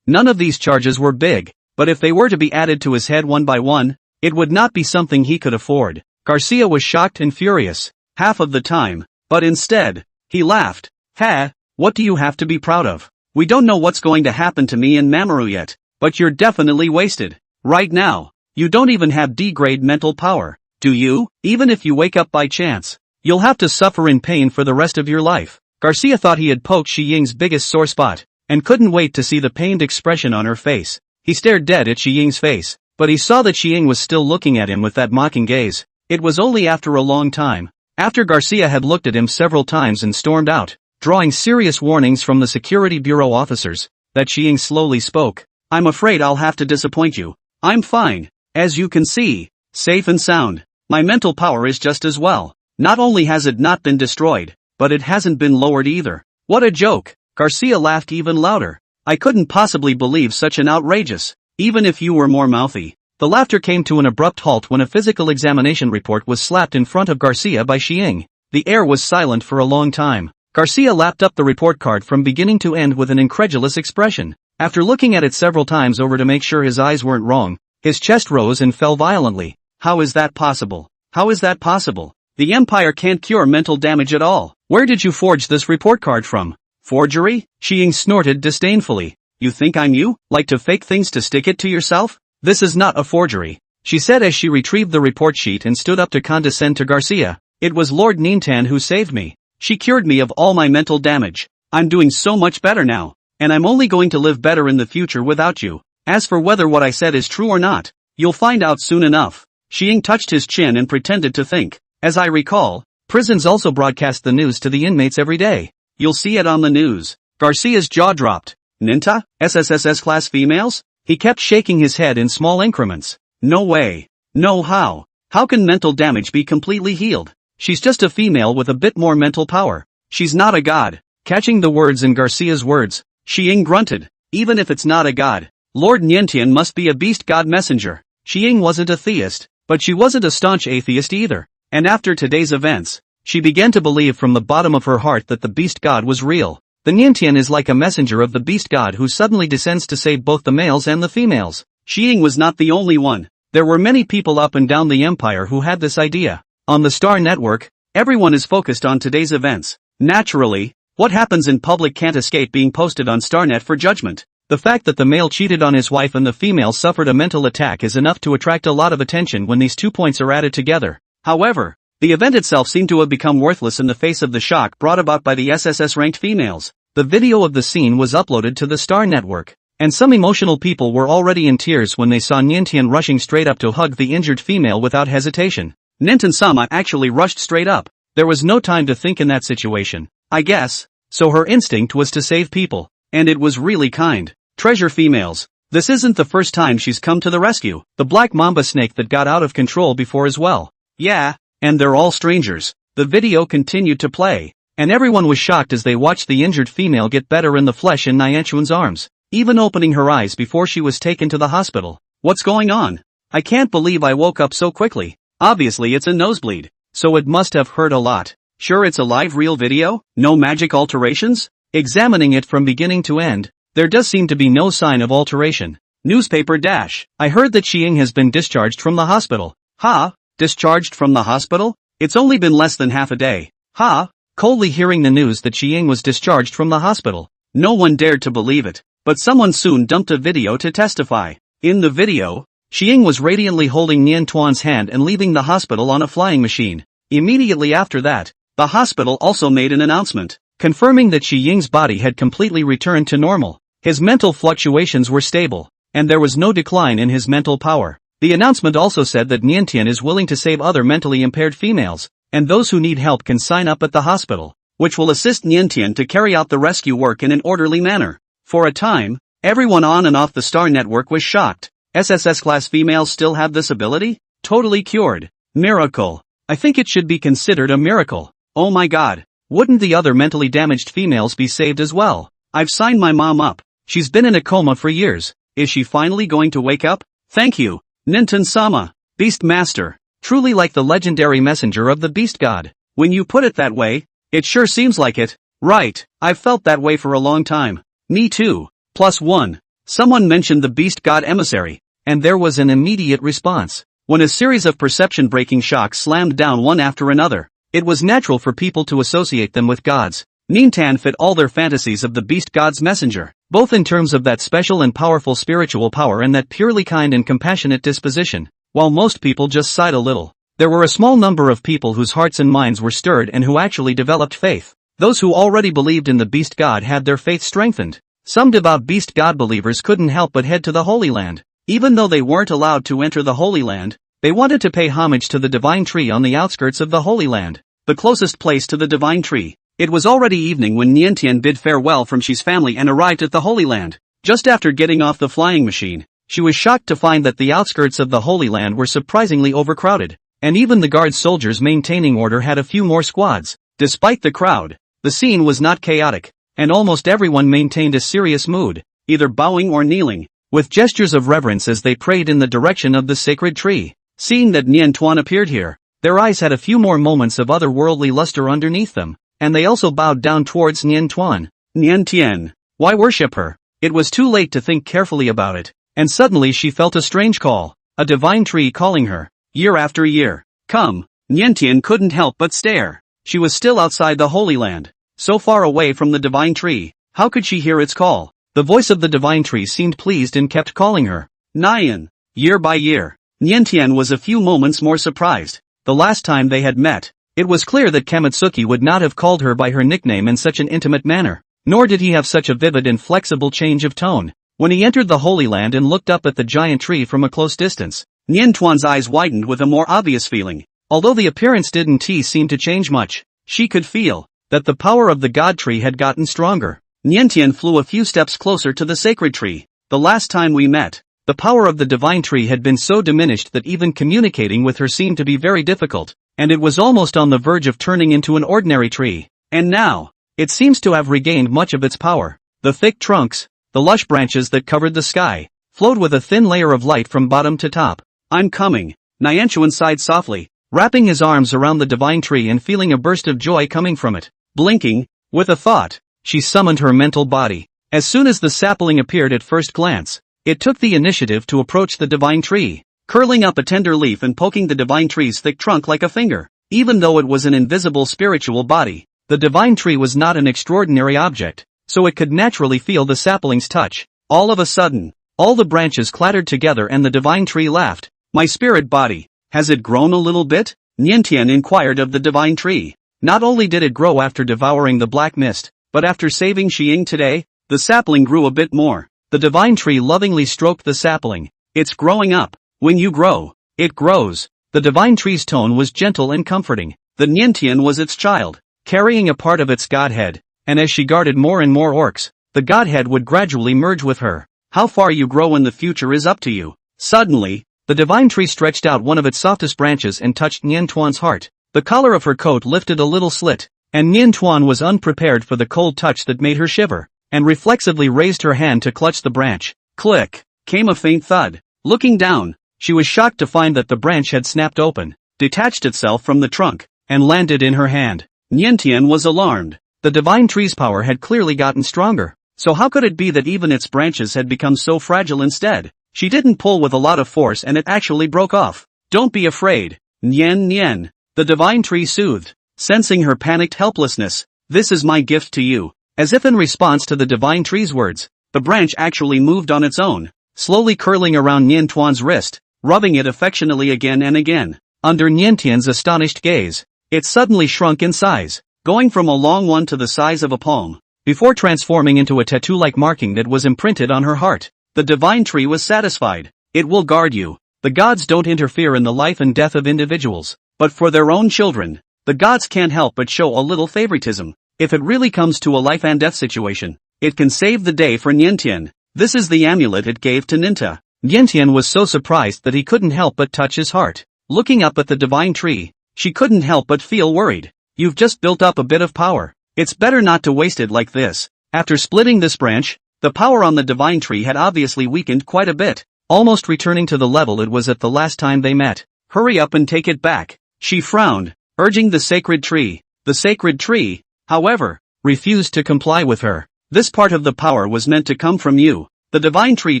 none of these charges were big, but if they were to be added to his head one by one, it would not be something he could afford. Garcia was shocked and furious, half of the time, but instead, he laughed. "Ha, what do you have to be proud of? We don't know what's going to happen to me and Mamoru yet, but you're definitely wasted. Right now, you don't even have D-grade mental power, do you? Even if you wake up by chance, you'll have to suffer in pain for the rest of your life." Garcia thought he had poked Xiying's biggest sore spot, and couldn't wait to see the pained expression on her face. He stared dead at Xiying's face, but he saw that Xiying was still looking at him with that mocking gaze. It was only after a long time, after Garcia had looked at him several times and stormed out, drawing serious warnings from the security bureau officers, that Xiying slowly spoke. "I'm afraid I'll have to disappoint you. I'm fine, as you can see, safe and sound. My mental power is just as well. Not only has it not been destroyed, but it hasn't been lowered either." "What a joke!" Garcia laughed even louder. "I couldn't possibly believe such an outrageous. Even if you were more mouthy, The laughter came to an abrupt halt when a physical examination report was slapped in front of Garcia by Xiang. The air was silent for a long time. Garcia lapped up the report card from beginning to end with an incredulous expression. After looking at it several times over to make sure his eyes weren't wrong, his chest rose and fell violently. How is that possible? How is that possible? The Empire can't cure mental damage at all. Where did you forge this report card from? Forgery? Xiang snorted disdainfully. You think I'm you? Like to fake things to stick it to yourself? This is not a forgery, she said as she retrieved the report sheet and stood up to condescend to Garcia. It was Lord Nintan who saved me. She cured me of all my mental damage. I'm doing so much better now. And I'm only going to live better in the future without you. As for whether what I said is true or not, you'll find out soon enough. Xiang touched his chin and pretended to think. As I recall, prisons also broadcast the news to the inmates every day. You'll see it on the news. Garcia's jaw dropped. Ninta? SSSS class females? He kept shaking his head in small increments. No way. No how. How can mental damage be completely healed? She's just a female with a bit more mental power. She's not a god. Catching the words in Garcia's words, Xiang grunted. Even if it's not a god, Lord Niantian must be a beast god messenger. Xiang wasn't a theist, but she wasn't a staunch atheist either. And after today's events, she began to believe from the bottom of her heart that the beast god was real. The Niantian is like a messenger of the beast god who suddenly descends to save both the males and the females. Xiang was not the only one. There were many people up and down the empire who had this idea. On the Star Network, everyone is focused on today's events. Naturally, what happens in public can't escape being posted on StarNet for judgment. The fact that the male cheated on his wife and the female suffered a mental attack is enough to attract a lot of attention when these 2 points are added together. However, the event itself seemed to have become worthless in the face of the shock brought about by the SSS-ranked females. The video of the scene was uploaded to the Star Network, and some emotional people were already in tears when they saw Niantian rushing straight up to hug the injured female without hesitation. Nintan-sama actually rushed straight up. There was no time to think in that situation, I guess, so her instinct was to save people, and it was really kind. Treasure females. This isn't the first time she's come to the rescue. The black mamba snake that got out of control before as well. Yeah, and they're all strangers. The video continued to play, and everyone was shocked as they watched the injured female get better in the flesh in Nianchuan's arms, even opening her eyes before she was taken to the hospital. What's going on? I can't believe I woke up so quickly. Obviously it's a nosebleed, so it must have hurt a lot. Sure it's a live real video? No magic alterations? Examining it from beginning to end, there does seem to be no sign of alteration. Newspaper dash. I heard that Xiang has been discharged from the hospital. Ha? Discharged from the hospital? It's only been less than half a day. Ha? Coldly hearing the news that Xiang was discharged from the hospital. No one dared to believe it, but someone soon dumped a video to testify. In the video, Xiang was radiantly holding Nian Tuan's hand and leaving the hospital on a flying machine. Immediately after that, the hospital also made an announcement, confirming that Xiang's body had completely returned to normal. His mental fluctuations were stable, and there was no decline in his mental power. The announcement also said that Niantian is willing to save other mentally impaired females, and those who need help can sign up at the hospital, which will assist Niantian to carry out the rescue work in an orderly manner. For a time, everyone on and off the Star Network was shocked. SSS-class females still have this ability? Totally cured. Miracle. I think it should be considered a miracle. Oh my god. Wouldn't the other mentally damaged females be saved as well? I've signed my mom up. She's been in a coma for years. Is she finally going to wake up? Thank you, Nintan-sama. Beast Master. Truly like the legendary messenger of the beast god. When you put it that way, it sure seems like it. Right, I've felt that way for a long time. Me too. +1. Someone mentioned the beast god emissary, and there was an immediate response. When a series of perception-breaking shocks slammed down one after another, it was natural for people to associate them with gods. Nintan fit all their fantasies of the beast god's messenger, both in terms of that special and powerful spiritual power and that purely kind and compassionate disposition. While most people just sighed a little, there were a small number of people whose hearts and minds were stirred and who actually developed faith. Those who already believed in the beast god had their faith strengthened. Some devout beast god believers couldn't help but head to the Holy Land. Even though they weren't allowed to enter the Holy Land, they wanted to pay homage to the divine tree on the outskirts of the Holy Land, the closest place to the divine tree. It was already evening when Niantian bid farewell from Xi's family and arrived at the Holy Land. Just after getting off the flying machine, she was shocked to find that the outskirts of the Holy Land were surprisingly overcrowded, and even the guard soldiers maintaining order had a few more squads. Despite the crowd, the scene was not chaotic, and almost everyone maintained a serious mood, either bowing or kneeling. with gestures of reverence as they prayed in the direction of the sacred tree. Seeing that Nian Tuan appeared here, their eyes had a few more moments of otherworldly luster underneath them, and they also bowed down towards Nian Tuan. Nian Tian. Why worship her? It was too late to think carefully about it, and suddenly she felt a strange call, a divine tree calling her, year after year. Come. Nian Tian couldn't help but stare. She was still outside the Holy Land, so far away from the divine tree. How could she hear its call? The voice of the divine tree seemed pleased and kept calling her. Nian. Year by year. Nian Tian was a few moments more surprised. The last time they had met, it was clear that Kamitsuki would not have called her by her nickname in such an intimate manner, nor did he have such a vivid and flexible change of tone. When he entered the Holy Land and looked up at the giant tree from a close distance, Nian Tuan's eyes widened with a more obvious feeling. Although the appearance didn't seem to change much, she could feel that the power of the god tree had gotten stronger. Nian Tian flew a few steps closer to the sacred tree. The last time we met, the power of the divine tree had been so diminished that even communicating with her seemed to be very difficult, and it was almost on the verge of turning into an ordinary tree. And now, it seems to have regained much of its power. The thick trunks, the lush branches that covered the sky, flowed with a thin layer of light from bottom to top. I'm coming. Nianchuan sighed softly, wrapping his arms around the divine tree and feeling a burst of joy coming from it. Blinking, with a thought, she summoned her mental body. As soon as the sapling appeared at first glance, it took the initiative to approach the divine tree, curling up a tender leaf and poking the divine tree's thick trunk like a finger. Even though it was an invisible spiritual body, the divine tree was not an extraordinary object, so it could naturally feel the sapling's touch. All of a sudden, all the branches clattered together and the divine tree laughed. My spirit body, has it grown a little bit? Nian Tian inquired of the divine tree. Not only did it grow after devouring the black mist, but after saving Xiying today, the sapling grew a bit more. The divine tree lovingly stroked the sapling. It's growing up. When you grow, it grows. The divine tree's tone was gentle and comforting. The Nian Tian was its child, carrying a part of its godhead, and as she guarded more and more orcs, the godhead would gradually merge with her. How far you grow in the future is up to you. Suddenly, the divine tree stretched out one of its softest branches and touched Nian Tuan's heart. The collar of her coat lifted a little slit, and Nian Tuan was unprepared for the cold touch that made her shiver, and reflexively raised her hand to clutch the branch. Click! Came a faint thud. Looking down, she was shocked to find that the branch had snapped open, detached itself from the trunk, and landed in her hand. Nian Tian was alarmed. The divine tree's power had clearly gotten stronger, so how could it be that even its branches had become so fragile instead? She didn't pull with a lot of force and it actually broke off. Don't be afraid. Nian Nian. The divine tree soothed, sensing her panicked helplessness. This is my gift to you. As if in response to the divine tree's words, the branch actually moved on its own, slowly curling around Nian Tuan's wrist, rubbing it affectionately again and again. Under Nian Tian's astonished gaze, it suddenly shrunk in size, going from a long one to the size of a palm, before transforming into a tattoo-like marking that was imprinted on her heart. The divine tree was satisfied. It will guard you. The gods don't interfere in the life and death of individuals, but for their own children, the gods can't help but show a little favoritism. If it really comes to a life and death situation, it can save the day for Nian Tian. This is the amulet it gave to Ninta. Nian Tian was so surprised that he couldn't help but touch his heart. Looking up at the divine tree, she couldn't help but feel worried. You've just built up a bit of power. It's better not to waste it like this. After splitting this branch, the power on the divine tree had obviously weakened quite a bit, almost returning to the level it was at the last time they met. Hurry up and take it back. She frowned, urging the sacred tree. The sacred tree, however, refused to comply with her. This part of the power was meant to come from you. The divine tree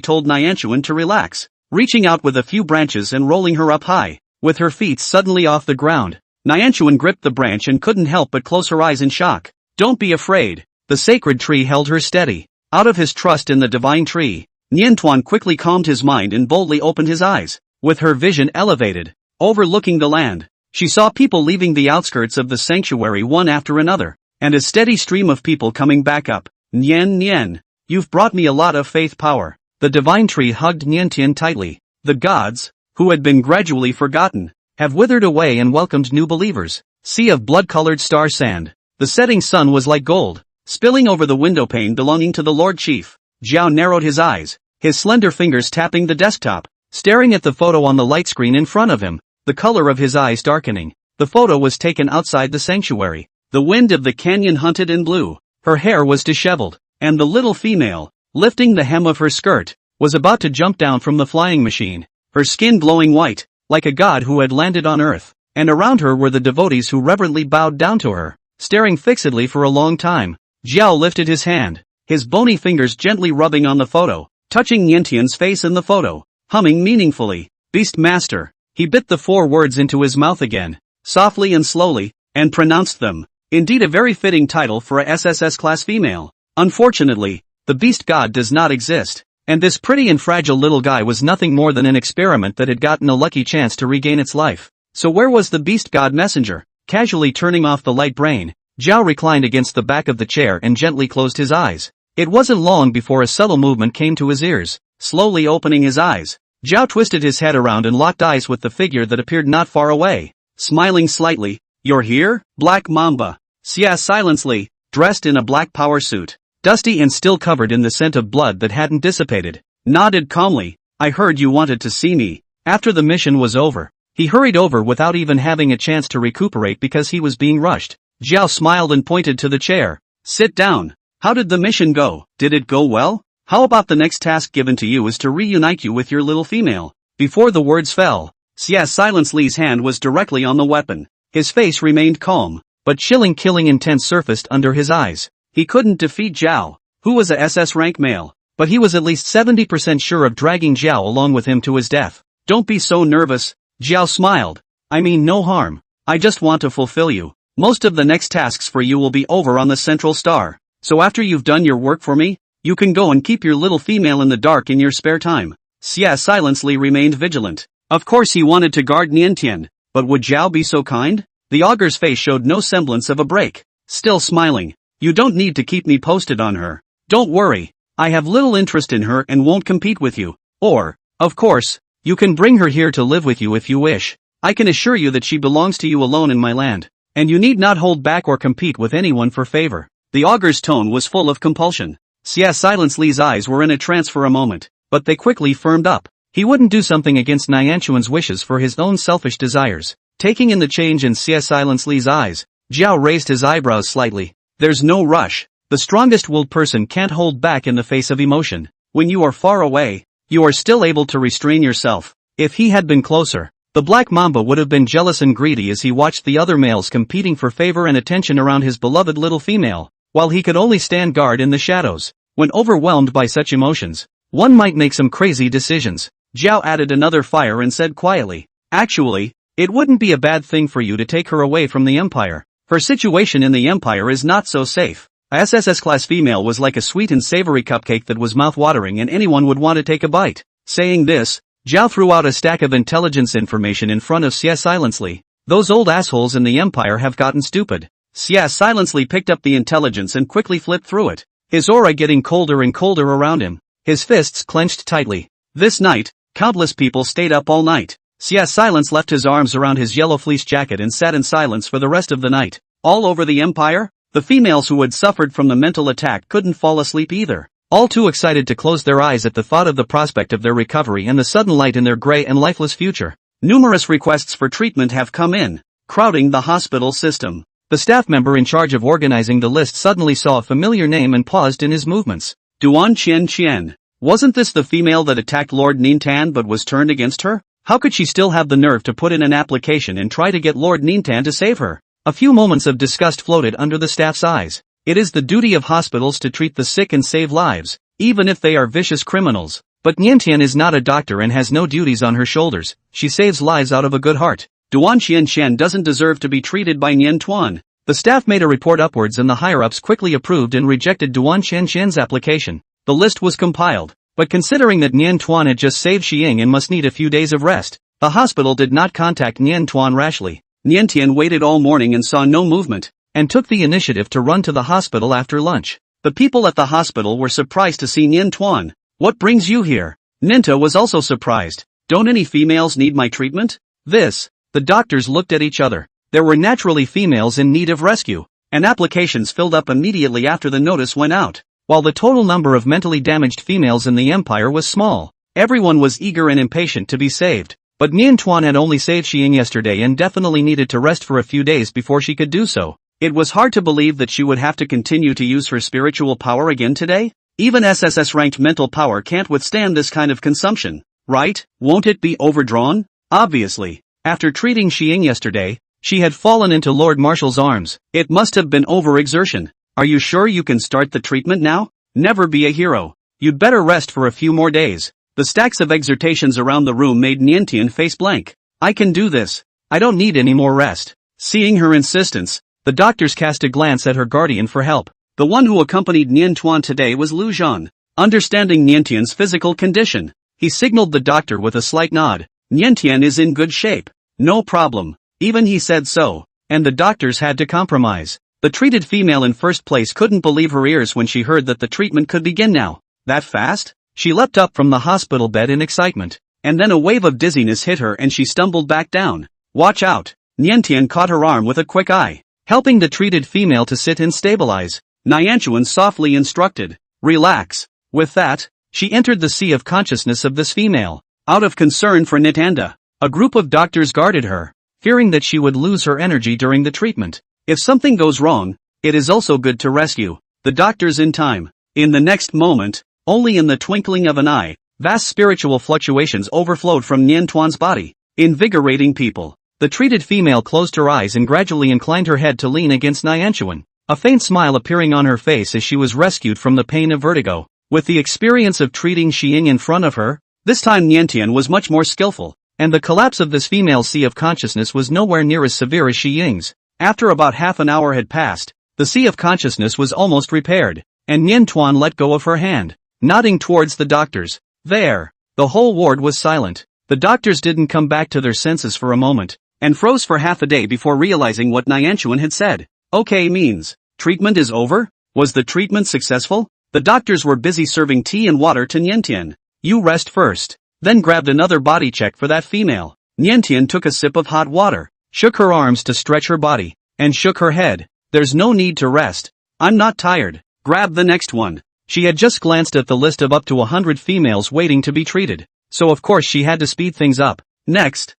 told Nianchuan to relax, reaching out with a few branches and rolling her up high, with her feet suddenly off the ground. Nianchuan gripped the branch and couldn't help but close her eyes in shock. Don't be afraid. The sacred tree held her steady. Out of his trust in the divine tree, Nian Tuan quickly calmed his mind and boldly opened his eyes. With her vision elevated, overlooking the land, she saw people leaving the outskirts of the sanctuary one after another, and a steady stream of people coming back up. Nian Nian, you've brought me a lot of faith power. The divine tree hugged Nian Tian tightly. The gods, who had been gradually forgotten, have withered away and welcomed new believers. Sea of blood-colored star sand. The setting sun was like gold, spilling over the window pane belonging to the Lord Chief. Zhao narrowed his eyes, his slender fingers tapping the desktop, staring at the photo on the light screen in front of him, the color of his eyes darkening. The photo was taken outside the sanctuary. The wind of the canyon hunted in blue. Her hair was disheveled, and the little female, lifting the hem of her skirt, was about to jump down from the flying machine, her skin glowing white, like a god who had landed on Earth, and around her were the devotees who reverently bowed down to her, staring fixedly for a long time. Zhao lifted his hand, his bony fingers gently rubbing on the photo, touching Niantian's face in the photo, humming meaningfully, "Beast Master." He bit the 4 words into his mouth again, softly and slowly, and pronounced them. Indeed a very fitting title for a SSS class female. Unfortunately, the beast god does not exist, and this pretty and fragile little guy was nothing more than an experiment that had gotten a lucky chance to regain its life. So where was the beast god messenger? Casually turning off the light brain, Zhao reclined against the back of the chair and gently closed his eyes. It wasn't long before a subtle movement came to his ears. Slowly opening his eyes, Zhao twisted his head around and locked eyes with the figure that appeared not far away. Smiling slightly, "You're here, Black Mamba?" Xia silently, dressed in a black power suit, dusty and still covered in the scent of blood that hadn't dissipated, nodded calmly. "I heard you wanted to see me." After the mission was over, he hurried over without even having a chance to recuperate because he was being rushed. Zhao smiled and pointed to the chair. "Sit down. How did the mission go? Did it go well? How about the next task given to you is to reunite you with your little female?" Before the words fell, Xia Silently's hand was directly on the weapon. His face remained calm, but chilling killing intent surfaced under his eyes. He couldn't defeat Zhao, who was a SS rank male, but he was at least 70% sure of dragging Zhao along with him to his death. "Don't be so nervous," Zhao smiled. "I mean no harm. I just want to fulfill you. Most of the next tasks for you will be over on the Central Star, so after you've done your work for me, you can go and keep your little female in the dark in your spare time." Xia silently remained vigilant. Of course he wanted to guard Niantian, but would Zhao be so kind? The Augur's face showed no semblance of a break. Still smiling, "You don't need to keep me posted on her. Don't worry, I have little interest in her and won't compete with you. Or, of course, you can bring her here to live with you if you wish. I can assure you that she belongs to you alone in my land, and you need not hold back or compete with anyone for favor." The Augur's tone was full of compulsion. Xia Silently's eyes were in a trance for a moment, but they quickly firmed up. He wouldn't do something against Niantian's wishes for his own selfish desires. Taking in the change in Xia Silently's eyes, Zhao raised his eyebrows slightly. "There's no rush. The strongest-willed person can't hold back in the face of emotion. When you are far away, you are still able to restrain yourself." If he had been closer, the Black Mamba would have been jealous and greedy as he watched the other males competing for favor and attention around his beloved little female, while he could only stand guard in the shadows. When overwhelmed by such emotions, one might make some crazy decisions. Zhao added another fire and said quietly, "Actually, it wouldn't be a bad thing for you to take her away from the Empire. Her situation in the Empire is not so safe." A SSS class female was like a sweet and savory cupcake that was mouth-watering and anyone would want to take a bite. Saying this, Zhao threw out a stack of intelligence information in front of Xia Silently. "Those old assholes in the Empire have gotten stupid." Xia Silently picked up the intelligence and quickly flipped through it, his aura getting colder and colder around him, his fists clenched tightly. This night, countless people stayed up all night. Xia Silence left his arms around his yellow fleece jacket and sat in silence for the rest of the night. All over the Empire, the females who had suffered from the mental attack couldn't fall asleep either, all too excited to close their eyes at the thought of the prospect of their recovery and the sudden light in their gray and lifeless future. Numerous requests for treatment have come in, crowding the hospital system. The staff member in charge of organizing the list suddenly saw a familiar name and paused in his movements. Duan Qian. Wasn't this the female that attacked Lord Nintan but was turned against her? How could she still have the nerve to put in an application and try to get Lord Nintan to save her? A few moments of disgust floated under the staff's eyes. It is the duty of hospitals to treat the sick and save lives, even if they are vicious criminals. But Nintan is not a doctor and has no duties on her shoulders. She saves lives out of a good heart. Duan Qian doesn't deserve to be treated by Nian Tuan. The staff made a report upwards and the higher-ups quickly approved and rejected Duan Qian's application. The list was compiled, but considering that Nian Tuan had just saved Xiying and must need a few days of rest, the hospital did not contact Nian Tuan rashly. Niantian waited all morning and saw no movement, and took the initiative to run to the hospital after lunch. The people at the hospital were surprised to see Nian Tuan. "What brings you here?" Ninta was also surprised. "Don't any females need my treatment?" The doctors looked at each other. There were naturally females in need of rescue, and applications filled up immediately after the notice went out. While the total number of mentally damaged females in the Empire was small, everyone was eager and impatient to be saved. But Nian Tuan had only saved Xiying yesterday and definitely needed to rest for a few days before she could do so. It was hard to believe that she would have to continue to use her spiritual power again today. Even SSS-ranked mental power can't withstand this kind of consumption, right? Won't it be overdrawn? Obviously. After treating Xiying yesterday, she had fallen into Lord Marshall's arms. It must have been overexertion. Are you sure you can start the treatment now? Never be a hero. You'd better rest for a few more days. The stacks of exhortations around the room made Niantian face blank. I can do this. I don't need any more rest. Seeing her insistence, the doctors cast a glance at her guardian for help. The one who accompanied Niantuan today was Lu Zhan. Understanding Niantian's physical condition, he signaled the doctor with a slight nod. Niantian is in good shape. No problem. Even he said so, and the doctors had to compromise. The treated female in first place couldn't believe her ears when she heard that the treatment could begin now. That fast? She leapt up from the hospital bed in excitement, and then a wave of dizziness hit her and she stumbled back down. Watch out! Niantian caught her arm with a quick eye, helping the treated female to sit and stabilize. Niantuan softly instructed, relax. With that, she entered the sea of consciousness of this female. Out of concern for Nitanda, a group of doctors guarded her, fearing that she would lose her energy during the treatment. If something goes wrong, it is also good to rescue the doctors in time. In the next moment, only in the twinkling of an eye, vast spiritual fluctuations overflowed from Niantuan's body, invigorating people. The treated female closed her eyes and gradually inclined her head to lean against Niantuan, a faint smile appearing on her face as she was rescued from the pain of vertigo. With the experience of treating Xiying in front of her, this time Niantian was much more skillful, and the collapse of this female's sea of consciousness was nowhere near as severe as Xiying's. After about half an hour had passed, the sea of consciousness was almost repaired, and Niantuan let go of her hand, nodding towards the doctors. There. The whole ward was silent. The doctors didn't come back to their senses for a moment, and froze for half a day before realizing what Niantuan had said. Okay means, treatment is over? Was the treatment successful? The doctors were busy serving tea and water to Niantian. You rest first. Then grabbed another body check for that female. Niantian took a sip of hot water, shook her arms to stretch her body, and shook her head. There's no need to rest. I'm not tired. Grab the next one. She had just glanced at the list of up to 100 females waiting to be treated, so of course she had to speed things up. Next.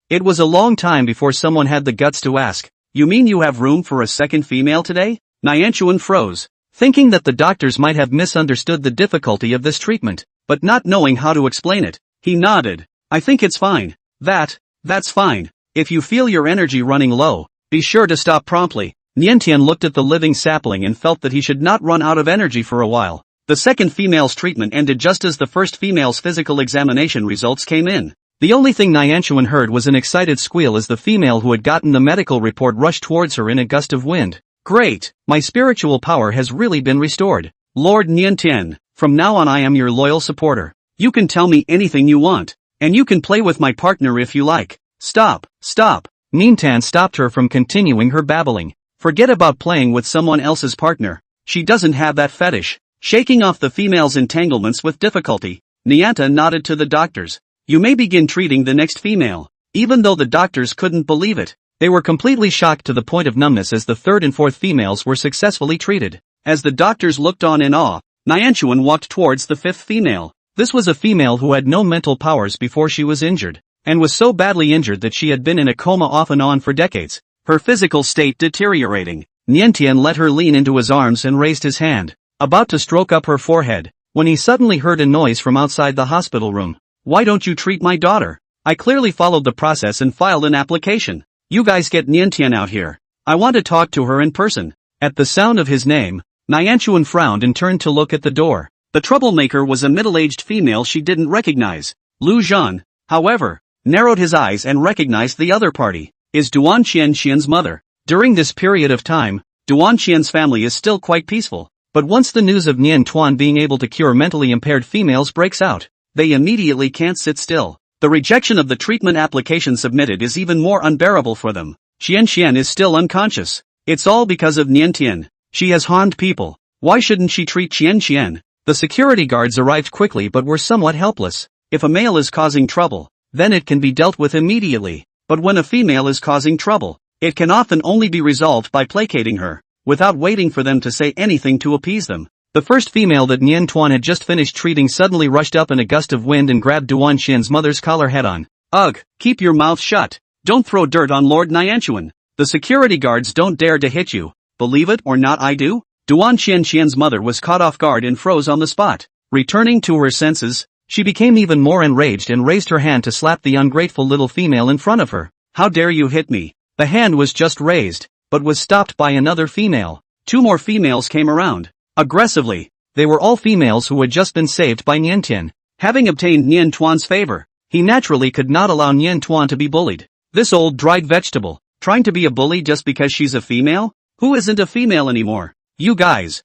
It was a long time before someone had the guts to ask, you mean you have room for a second female today? Niantuan froze, thinking that the doctors might have misunderstood the difficulty of this treatment, but not knowing how to explain it. He nodded. I think it's fine. That's fine. If you feel your energy running low, be sure to stop promptly. Niantian looked at the living sapling and felt that he should not run out of energy for a while. The second female's treatment ended just as the first female's physical examination results came in. The only thing Niantuan heard was an excited squeal as the female who had gotten the medical report rushed towards her in a gust of wind. Great! My spiritual power has really been restored. Lord Niantian, from now on I am your loyal supporter. You can tell me anything you want, and you can play with my partner if you like. Stop. Niantian stopped her from continuing her babbling. Forget about playing with someone else's partner. She doesn't have that fetish. Shaking off the female's entanglements with difficulty, Niantian nodded to the doctors. You may begin treating the next female. Even though the doctors couldn't believe it, they were completely shocked to the point of numbness as the third and fourth females were successfully treated. As the doctors looked on in awe, Niantuan walked towards the fifth female. This was a female who had no mental powers before she was injured, and was so badly injured that she had been in a coma off and on for decades, her physical state deteriorating. Niantian let her lean into his arms and raised his hand, about to stroke up her forehead, when he suddenly heard a noise from outside the hospital room. Why don't you treat my daughter? I clearly followed the process and filed an application. You guys get Niantian out here. I want to talk to her in person. At the sound of his name, Niantuan frowned and turned to look at the door. The troublemaker was a middle-aged female she didn't recognize. Lu Zhan, however, narrowed his eyes and recognized the other party. Is Duan Qian's mother. During this period of time, Duan Qian's family is still quite peaceful, but once the news of Niantuan being able to cure mentally impaired females breaks out, they immediately can't sit still. The rejection of the treatment application submitted is even more unbearable for them. Qian is still unconscious. It's all because of Niantian. She has harmed people. Why shouldn't she treat Qian? The security guards arrived quickly but were somewhat helpless. If a male is causing trouble, then it can be dealt with immediately. But when a female is causing trouble, it can often only be resolved by placating her, without waiting for them to say anything to appease them. The first female that Niantuan had just finished treating suddenly rushed up in a gust of wind and grabbed Duan Qian's mother's collar head-on. Ugh, keep your mouth shut. Don't throw dirt on Lord Niantuan. The security guards don't dare to hit you. Believe it or not I do. Duan Qianqian's mother was caught off guard and froze on the spot. Returning to her senses, she became even more enraged and raised her hand to slap the ungrateful little female in front of her. "How dare you hit me?" The hand was just raised, but was stopped by another female. Two more females came around. Aggressively. They were all females who had just been saved by Nian Tian. Having obtained Nian Tuan's favor, he naturally could not allow Nian Tuan to be bullied. This old dried vegetable, trying to be a bully just because she's a female? Who isn't a female anymore? You guys.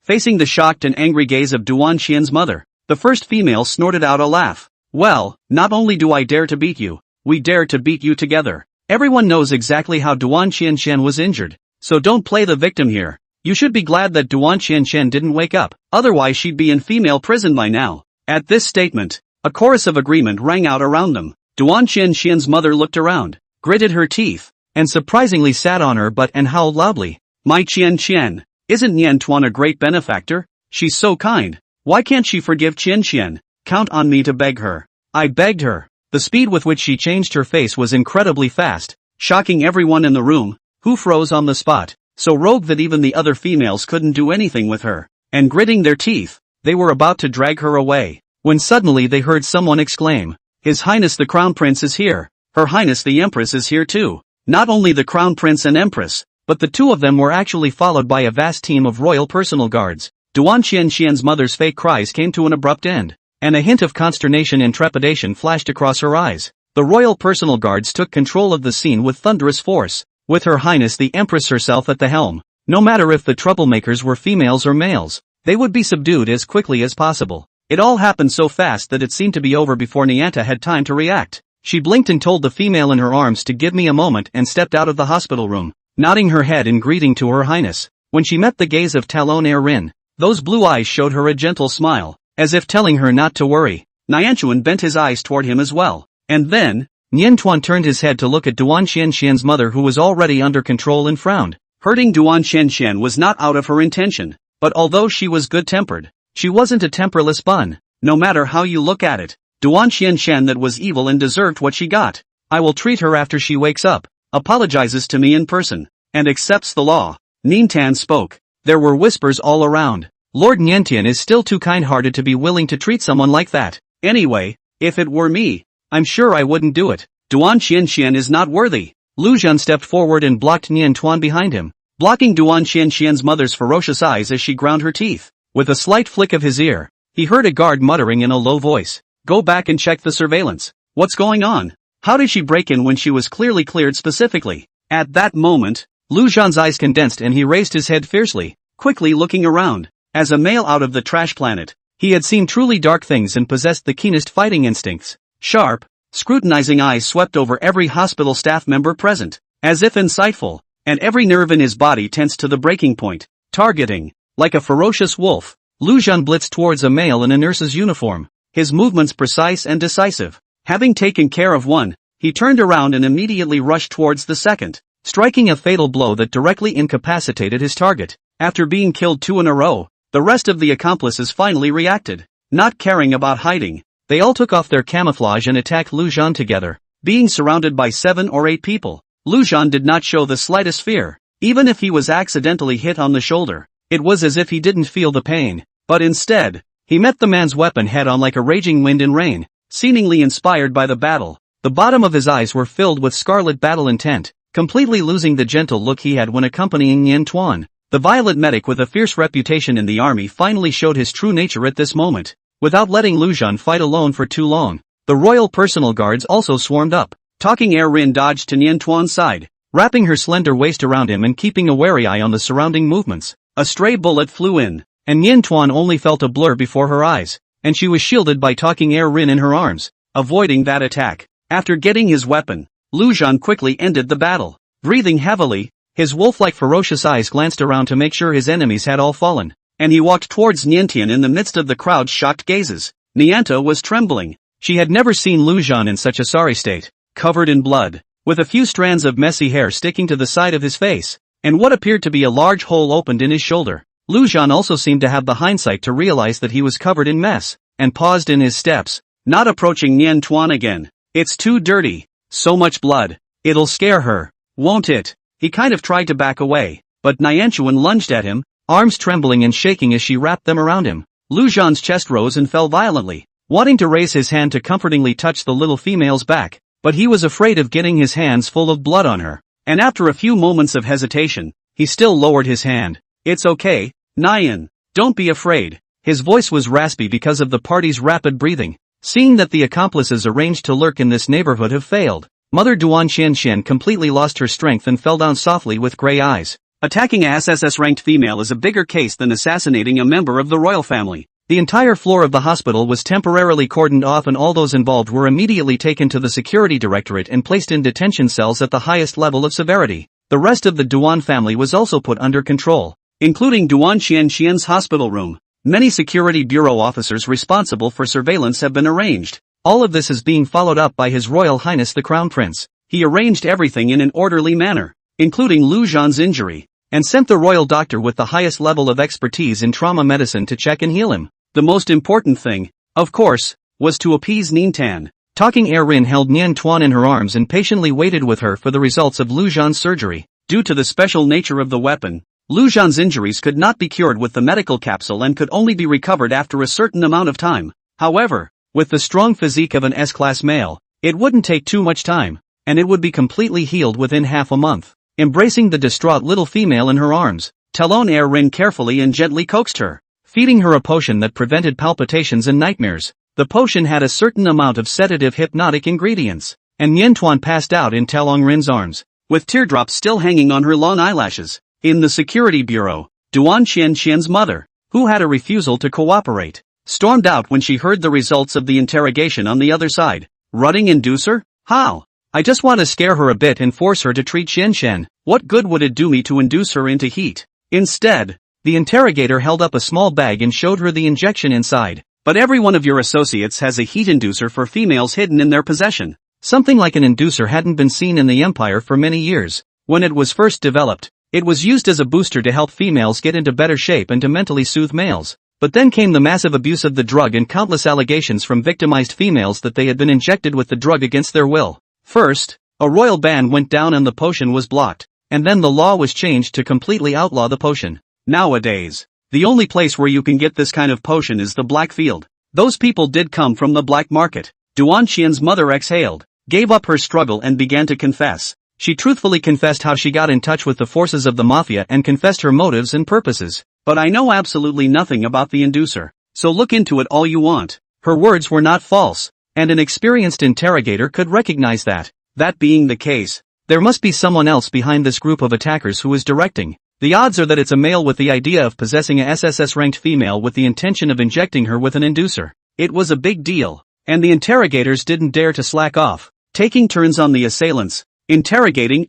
Facing the shocked and angry gaze of Duan Qian's mother, the first female snorted out a laugh. "Well, not only do I dare to beat you, we dare to beat you together." Everyone knows exactly how Duan Qianqian was injured, so don't play the victim here. You should be glad that Duan Qianqian didn't wake up, otherwise she'd be in female prison by now. At this statement, a chorus of agreement rang out around them. Duan Qianqian's mother looked around, gritted her teeth, and surprisingly sat on her butt and howled loudly. "My Qianqian, isn't Nian Tuan a great benefactor? She's so kind. Why can't she forgive Qianqian? Count on me to beg her." I begged her. The speed with which she changed her face was incredibly fast, shocking everyone in the room, who froze on the spot, so rogue that even the other females couldn't do anything with her. And gritting their teeth, they were about to drag her away, when suddenly they heard someone exclaim, "His Highness the Crown Prince is here. Her Highness the Empress is here too." Not only the Crown Prince and Empress, but the two of them were actually followed by a vast team of royal personal guards. Duan Qianqian's mother's fake cries came to an abrupt end, and a hint of consternation and trepidation flashed across her eyes. The royal personal guards took control of the scene with thunderous force, with Her Highness the Empress herself at the helm. No matter if the troublemakers were females or males, they would be subdued as quickly as possible. It all happened so fast that it seemed to be over before Nianta had time to react. She blinked and told the female in her arms to give me a moment and stepped out of the hospital room, nodding her head in greeting to Her Highness. When she met the gaze of Talon Rin, those blue eyes showed her a gentle smile, as if telling her not to worry. Nianchuan bent his eyes toward him as well. And then, Nian Tuan turned his head to look at Duan Qianqian's mother, who was already under control, and frowned. Hurting Duan Qianqian was not out of her intention, but although she was good-tempered, she wasn't a temperless bun. No matter how you look at it, Duan Qianqian that was evil and deserved what she got. I will treat her after she wakes up, apologizes to me in person, and accepts the law. Nian Tan spoke. There were whispers all around. Lord Niantian is still too kind-hearted to be willing to treat someone like that. Anyway, if it were me, I'm sure I wouldn't do it. Duan Qianqian is not worthy. Lu Zhan stepped forward and blocked Nian Tuan behind him, blocking Duan Qianqian's mother's ferocious eyes as she ground her teeth. With a slight flick of his ear, he heard a guard muttering in a low voice, "Go back and check the surveillance. What's going on? How did she break in when she was clearly cleared specifically?" At that moment, Lu Zhan's eyes condensed and he raised his head fiercely, quickly looking around. As a male out of the trash planet, he had seen truly dark things and possessed the keenest fighting instincts. Sharp, scrutinizing eyes swept over every hospital staff member present, as if insightful, and every nerve in his body tensed to the breaking point. Targeting, like a ferocious wolf, Lu Zhan blitzed towards a male in a nurse's uniform, his movements precise and decisive. Having taken care of one, he turned around and immediately rushed towards the second, striking a fatal blow that directly incapacitated his target. After being killed 2 in a row, the rest of the accomplices finally reacted. Not caring about hiding, they all took off their camouflage and attacked Lu Zhan together. Being surrounded by 7 or 8 people, Lu Zhan did not show the slightest fear. Even if he was accidentally hit on the shoulder, it was as if he didn't feel the pain, but instead, he met the man's weapon head-on like a raging wind and rain, seemingly inspired by the battle. The bottom of his eyes were filled with scarlet battle intent, completely losing the gentle look he had when accompanying Nian Tuan. The violet medic with a fierce reputation in the army finally showed his true nature at this moment. Without letting Lu Zhan fight alone for too long, the royal personal guards also swarmed up. Talking Rin dodged to Nian Tuan's side, wrapping her slender waist around him and keeping a wary eye on the surrounding movements. A stray bullet flew in, and Nian Tuan only felt a blur before her eyes, and she was shielded by Talking Rin in her arms, avoiding that attack. After getting his weapon, Lu Zhan quickly ended the battle. Breathing heavily, his wolf-like ferocious eyes glanced around to make sure his enemies had all fallen, and he walked towards Niantian in the midst of the crowd's shocked gazes. Nianta was trembling. She had never seen Lu Zhan in such a sorry state, covered in blood, with a few strands of messy hair sticking to the side of his face, and what appeared to be a large hole opened in his shoulder. Lu Zhan also seemed to have the hindsight to realize that he was covered in mess, and paused in his steps, not approaching Nian Tuan again. "It's too dirty. So much blood. It'll scare her, won't it?" He kind of tried to back away, but Nianchuan lunged at him, arms trembling and shaking as she wrapped them around him. Lujan's chest rose and fell violently, wanting to raise his hand to comfortingly touch the little female's back, but he was afraid of getting his hands full of blood on her, and after a few moments of hesitation, he still lowered his hand. "It's okay, Nian. Don't be afraid." His voice was raspy because of the party's rapid breathing. Seeing that the accomplices arranged to lurk in this neighborhood have failed, Mother Duan Xianxian completely lost her strength and fell down softly with gray eyes. Attacking a SSS-ranked female is a bigger case than assassinating a member of the royal family. The entire floor of the hospital was temporarily cordoned off and all those involved were immediately taken to the security directorate and placed in detention cells at the highest level of severity. The rest of the Duan family was also put under control, including Duan Xianxian's hospital room. Many security bureau officers responsible for surveillance have been arranged. All of this is being followed up by His Royal Highness the Crown Prince. He arranged everything in an orderly manner, including Lu Zhan's injury, and sent the royal doctor with the highest level of expertise in trauma medicine to check and heal him. The most important thing, of course, was to appease Nintan. Talking Erin held Nian Tuan in her arms and patiently waited with her for the results of Lu Zhan's surgery. Due to the special nature of the weapon, Lu Zhan's injuries could not be cured with the medical capsule and could only be recovered after a certain amount of time. However, with the strong physique of an S-class male, it wouldn't take too much time, and it would be completely healed within half a month. Embracing the distraught little female in her arms, Talon Erin carefully and gently coaxed her, feeding her a potion that prevented palpitations and nightmares. The potion had a certain amount of sedative hypnotic ingredients, and Nian Tuan passed out in Talon Rin's arms, with teardrops still hanging on her long eyelashes. In the security bureau, Duan Xianxian's mother, who had a refusal to cooperate, stormed out when she heard the results of the interrogation on the other side. "Rutting inducer? How? I just want to scare her a bit and force her to treat Xianshan. What good would it do me to induce her into heat?" Instead, the interrogator held up a small bag and showed her the injection inside. "But every one of your associates has a heat inducer for females hidden in their possession." Something like an inducer hadn't been seen in the Empire for many years. When it was first developed, it was used as a booster to help females get into better shape and to mentally soothe males. But then came the massive abuse of the drug and countless allegations from victimized females that they had been injected with the drug against their will. First, a royal ban went down and the potion was blocked, and then the law was changed to completely outlaw the potion. Nowadays, the only place where you can get this kind of potion is the black field. Those people did come from the black market. Duan Xian's mother exhaled, gave up her struggle and began to confess. She truthfully confessed how she got in touch with the forces of the mafia and confessed her motives and purposes. "But I know absolutely nothing about the inducer, so look into it all you want." Her words were not false, and an experienced interrogator could recognize that. That being the case, there must be someone else behind this group of attackers who is directing. The odds are that it's a male with the idea of possessing a SSS-ranked female with the intention of injecting her with an inducer. It was a big deal, and the interrogators didn't dare to slack off, taking turns on the assailants, interrogating,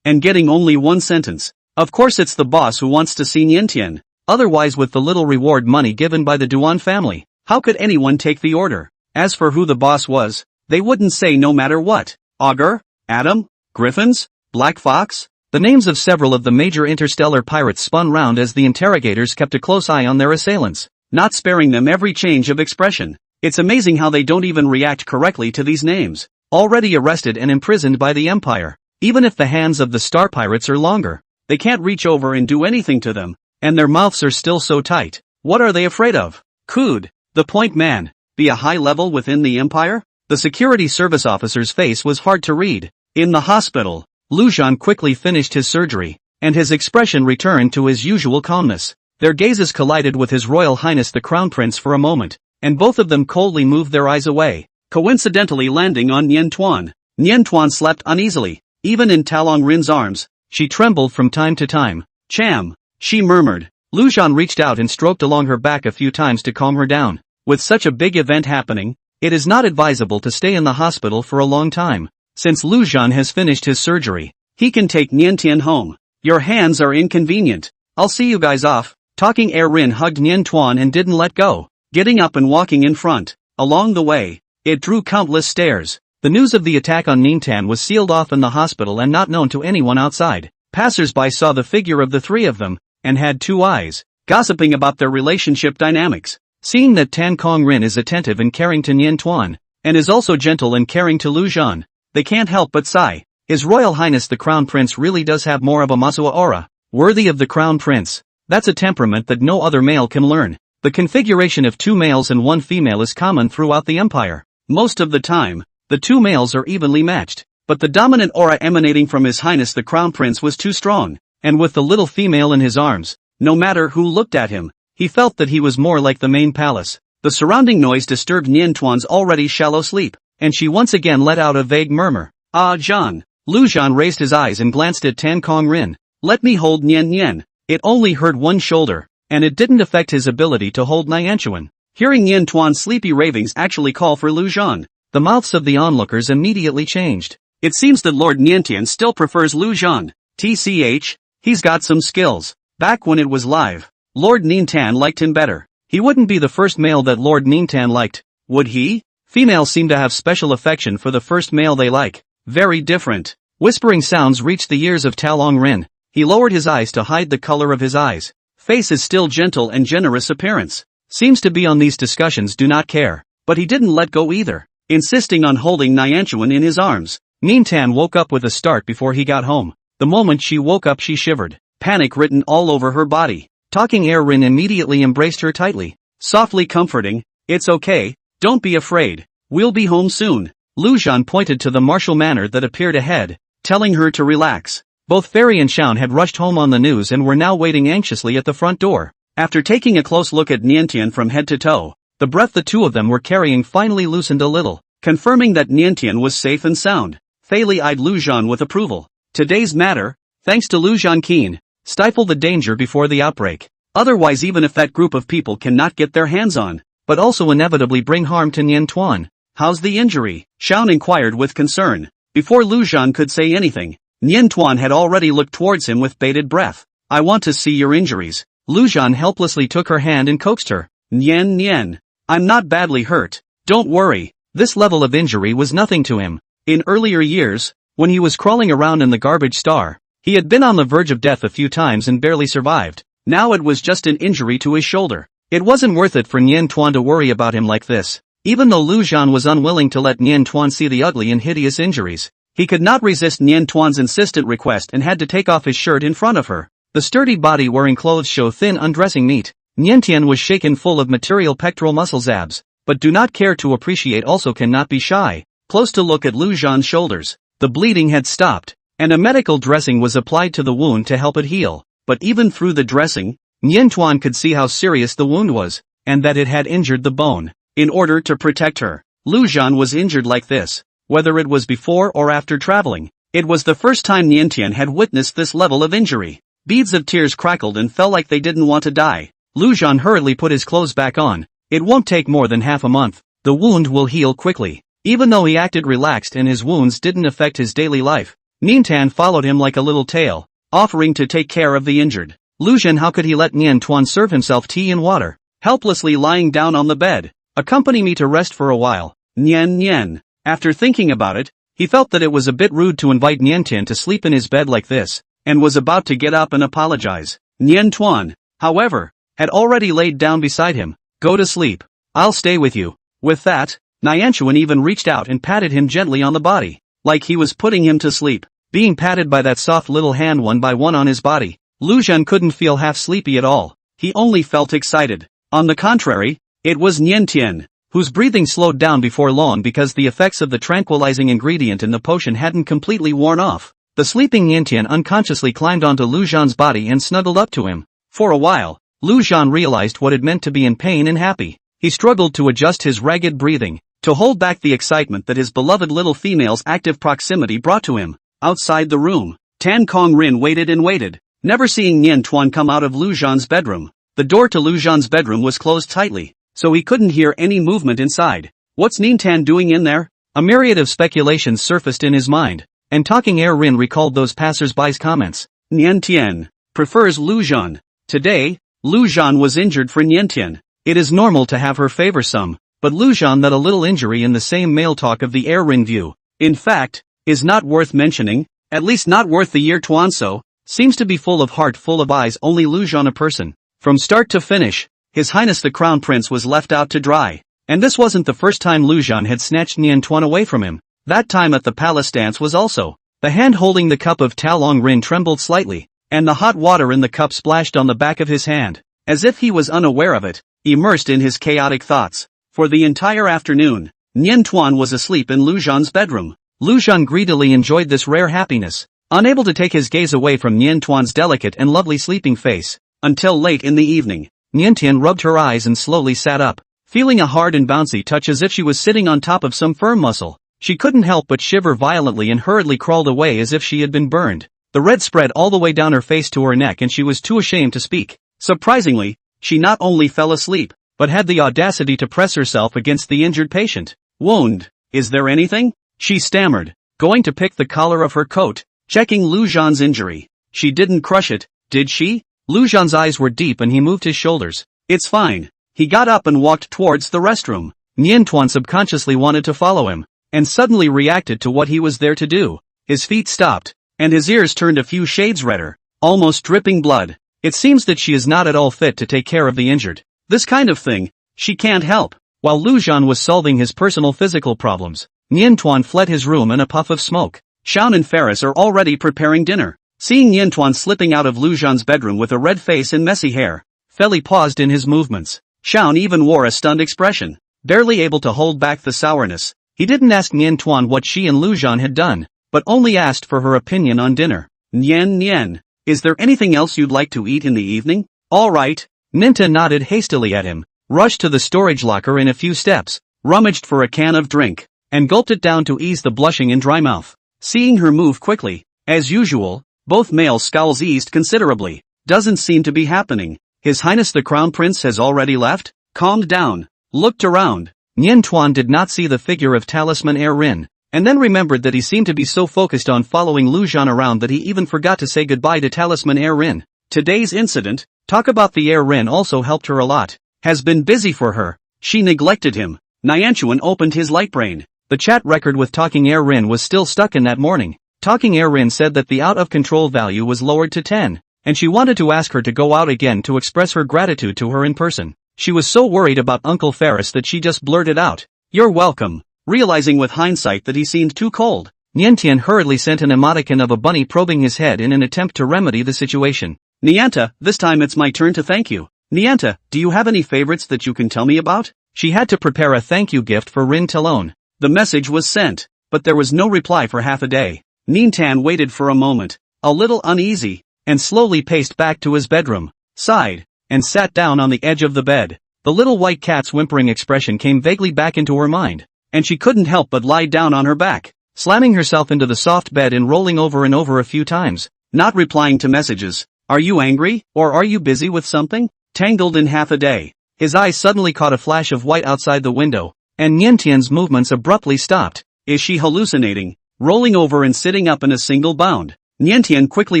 and getting only one sentence. "Of course it's the boss who wants to see Niantian. Otherwise, with the little reward money given by the Duan family, how could anyone take the order?" As for who the boss was, they wouldn't say no matter what. Augur? Adam? Griffins? Black Fox? The names of several of the major interstellar pirates spun round as the interrogators kept a close eye on their assailants, not sparing them every change of expression. It's amazing how they don't even react correctly to these names. Already arrested and imprisoned by the Empire. Even if the hands of the star pirates are longer, they can't reach over and do anything to them, and their mouths are still so tight. What are they afraid of? Could the point man be a high level within the Empire? The security service officer's face was hard to read. In the hospital, Lu Zhan quickly finished his surgery, and his expression returned to his usual calmness. Their gazes collided with His Royal Highness the Crown Prince for a moment, and both of them coldly moved their eyes away, coincidentally landing on Nian Tuan. Nian Tuan slept uneasily. Even in Talon Rin's arms, she trembled from time to time. "Cham," she murmured. Lu Zhan reached out and stroked along her back a few times to calm her down. With such a big event happening, it is not advisable to stay in the hospital for a long time. Since Lu Zhan has finished his surgery, he can take Niantian home. "Your hands are inconvenient. I'll see you guys off." Talking Rin hugged Nian Tuan and didn't let go, getting up and walking in front. Along the way, it drew countless stares. The news of the attack on Nintan was sealed off in the hospital and not known to anyone outside. Passers-by saw the figure of the three of them, and had two eyes, gossiping about their relationship dynamics. Seeing that Tan Kong Rin is attentive and caring to Nian Tuan, and is also gentle and caring to Lu Zhan, they can't help but sigh. His Royal Highness the Crown Prince really does have more of a Masua aura. Worthy of the crown prince. That's a temperament that no other male can learn. The configuration of 2 males and 1 female is common throughout the empire. Most of the time, the 2 males are evenly matched. But the dominant aura emanating from His Highness the Crown Prince was too strong, and with the little female in his arms, no matter who looked at him, he felt that he was more like the main palace. The surrounding noise disturbed Nian Tuan's already shallow sleep, and she once again let out a vague murmur. Ah, Zhan. Lu Zhan raised his eyes and glanced at Tan Kong Rin. Let me hold Nian Nian. It only hurt one shoulder, and it didn't affect his ability to hold Nianchuan. Hearing Nian Tuan's sleepy ravings actually call for Lu Zhan, the mouths of the onlookers immediately changed. It seems that Lord Niantian still prefers Lu Zhan. TCH, he's got some skills. Back when it was live, Lord Nintan liked him better. He wouldn't be the first male that Lord Nintan liked, would he? Females seem to have special affection for the first male they like. Very different. Whispering sounds reached the ears of Talong Rin. He lowered his eyes to hide the color of his eyes. Face is still gentle and generous appearance. Seems to be on these discussions do not care. But he didn't let go either, insisting on holding Nianchuan in his arms. Nintan woke up with a start before he got home. The moment she woke up she shivered, panic written all over her body. Talking Air Rin immediately embraced her tightly, softly comforting. It's okay, don't be afraid, we'll be home soon. Lu Zhan pointed to the martial manner that appeared ahead, telling her to relax. Both Fairy and Xian had rushed home on the news and were now waiting anxiously at the front door. After taking a close look at Niantian from head to toe, the breath the 2 of them were carrying finally loosened a little, confirming that Niantian was safe and sound. Fei eyed Lu Zhan with approval. Today's matter, thanks to Lu Zhan Keen, stifle the danger before the outbreak. Otherwise even if that group of people cannot get their hands on, but also inevitably bring harm to Nian Tuan. How's the injury? Xian inquired with concern. Before Lu Zhan could say anything, Nian Tuan had already looked towards him with bated breath. I want to see your injuries. Lu Zhan helplessly took her hand and coaxed her. Nian. I'm not badly hurt. Don't worry. This level of injury was nothing to him. In earlier years, when he was crawling around in the garbage star, he had been on the verge of death a few times and barely survived. Now it was just an injury to his shoulder. It wasn't worth it for Nian Tuan to worry about him like this. Even though Lu Zhan was unwilling to let Nian Tuan see the ugly and hideous injuries, he could not resist Nian Tuan's insistent request and had to take off his shirt in front of her. The sturdy body-wearing clothes show thin undressing meat. Niantian was shaken full of material pectoral muscles abs, but do not care to appreciate also cannot be shy. Close to look at Lu Zhan's shoulders. The bleeding had stopped, and a medical dressing was applied to the wound to help it heal. But even through the dressing, Nian Tuan could see how serious the wound was, and that it had injured the bone. In order to protect her, Lu Zhan was injured like this, whether it was before or after traveling. It was the first time Niantian had witnessed this level of injury. Beads of tears crackled and fell like they didn't want to die. Lu Zhan hurriedly put his clothes back on. It won't take more than half a month. The wound will heal quickly. Even though he acted relaxed and his wounds didn't affect his daily life, Nintan followed him like a little tail, offering to take care of the injured. Lu Zhan, how could he let Nian Tuan serve himself tea and water, helplessly lying down on the bed? Accompany me to rest for a while. Nian. After thinking about it, he felt that it was a bit rude to invite Niantian to sleep in his bed like this, and was about to get up and apologize. Nian Tuan, however, had already laid down beside him. Go to sleep. I'll stay with you. With that, Nianchuan even reached out and patted him gently on the body, like he was putting him to sleep. Being patted by that soft little hand one by one on his body, Lu Zhan couldn't feel half sleepy at all. He only felt excited. On the contrary, it was Niantian, whose breathing slowed down before long because the effects of the tranquilizing ingredient in the potion hadn't completely worn off. The sleeping Niantian unconsciously climbed onto Lu Zhan's body and snuggled up to him. For a while, Lu Zhan realized what it meant to be in pain and happy. He struggled to adjust his ragged breathing, to hold back the excitement that his beloved little female's active proximity brought to him. Outside the room, Tan Kong Rin waited and waited, never seeing Nian Tuan come out of Lu Zhan's bedroom. The door to Lu Zhan's bedroom was closed tightly, so he couldn't hear any movement inside. What's Nintan doing in there? A myriad of speculations surfaced in his mind, and Talking Air Rin recalled those passers-by's comments. Niantian prefers Lu Zhan. Today, Lu Zhan was injured for Niantian. It is normal to have her favor some, but Lu Zhan that a little injury in the same male talk of the Air Rin view, in fact, is not worth mentioning, at least not worth the year Tuanso, seems to be full of heart full of eyes only Lu Zhan a person. From start to finish, His Highness the Crown Prince was left out to dry, and this wasn't the first time Lu Zhan had snatched Nian Tuan away from him. That time at the palace dance was also. The hand holding the cup of Talong Rin trembled slightly, and the hot water in the cup splashed on the back of his hand, as if he was unaware of it, immersed in his chaotic thoughts. For the entire afternoon, Nian Tuan was asleep in Lu Zhan's bedroom. Lu Zhan greedily enjoyed this rare happiness, unable to take his gaze away from Nian Tuan's delicate and lovely sleeping face, until late in the evening. Nian Tian rubbed her eyes and slowly sat up, feeling a hard and bouncy touch as if she was sitting on top of some firm muscle. She couldn't help but shiver violently and hurriedly crawled away as if she had been burned. The red spread all the way down her face to her neck and she was too ashamed to speak. Surprisingly, she not only fell asleep, but had the audacity to press herself against the injured patient. "Wound, is there anything?" she stammered, going to pick the collar of her coat, checking Lu Zhan's injury. "She didn't crush it, did she?" Lu Zhan's eyes were deep and he moved his shoulders. "It's fine." He got up and walked towards the restroom. Nian Tuan subconsciously wanted to follow him, and suddenly reacted to what he was there to do. His feet stopped, and his ears turned a few shades redder, almost dripping blood. It seems that she is not at all fit to take care of the injured. This kind of thing, she can't help. While Lu Zhan was solving his personal physical problems, Nian Tuan fled his room in a puff of smoke. Xiao and Ferris are already preparing dinner. Seeing Nian Tuan slipping out of Lu Zhan's bedroom with a red face and messy hair, Feli paused in his movements. Xiao even wore a stunned expression, barely able to hold back the sourness. He didn't ask Nian Tuan what she and Lu Zhan had done, but only asked for her opinion on dinner. Nian, is there anything else you'd like to eat in the evening?" "All right." Ninta nodded hastily at him, rushed to the storage locker in a few steps, rummaged for a can of drink, and gulped it down to ease the blushing and dry mouth. Seeing her move quickly, as usual, both male scowls eased considerably. "Doesn't seem to be happening. His Highness the Crown Prince has already left?" Calmed down, looked around. Nian Tuan did not see the figure of Talisman Heir Rin, and then remembered that he seemed to be so focused on following Lu Zhan around that he even forgot to say goodbye to Talisman Heir Rin. Today's incident, talk about the Heir Rin also helped her a lot. Has been busy for her. She neglected him. Nianchuan opened his light brain. The chat record with Talking Heir Rin was still stuck in that morning. Talking Heir Rin said that the out-of-control value was lowered to 10, and she wanted to ask her to go out again to express her gratitude to her in person. She was so worried about Uncle Ferris that she just blurted out, "You're welcome," realizing with hindsight that he seemed too cold. Niantian hurriedly sent an emoticon of a bunny probing his head in an attempt to remedy the situation. "Nianta, this time it's my turn to thank you. Nianta, do you have any favorites that you can tell me about?" She had to prepare a thank you gift for Rin Talon. The message was sent, but there was no reply for half a day. Nintan waited for a moment, a little uneasy, and slowly paced back to his bedroom, sighed, and sat down on the edge of the bed. The little white cat's whimpering expression came vaguely back into her mind, and she couldn't help but lie down on her back, slamming herself into the soft bed and rolling over and over a few times, not replying to messages. "Are you angry, or are you busy with something?" Tangled in half a day. His eyes suddenly caught a flash of white outside the window, and Niantian's movements abruptly stopped. Is she hallucinating? Rolling over and sitting up in a single bound, Niantian quickly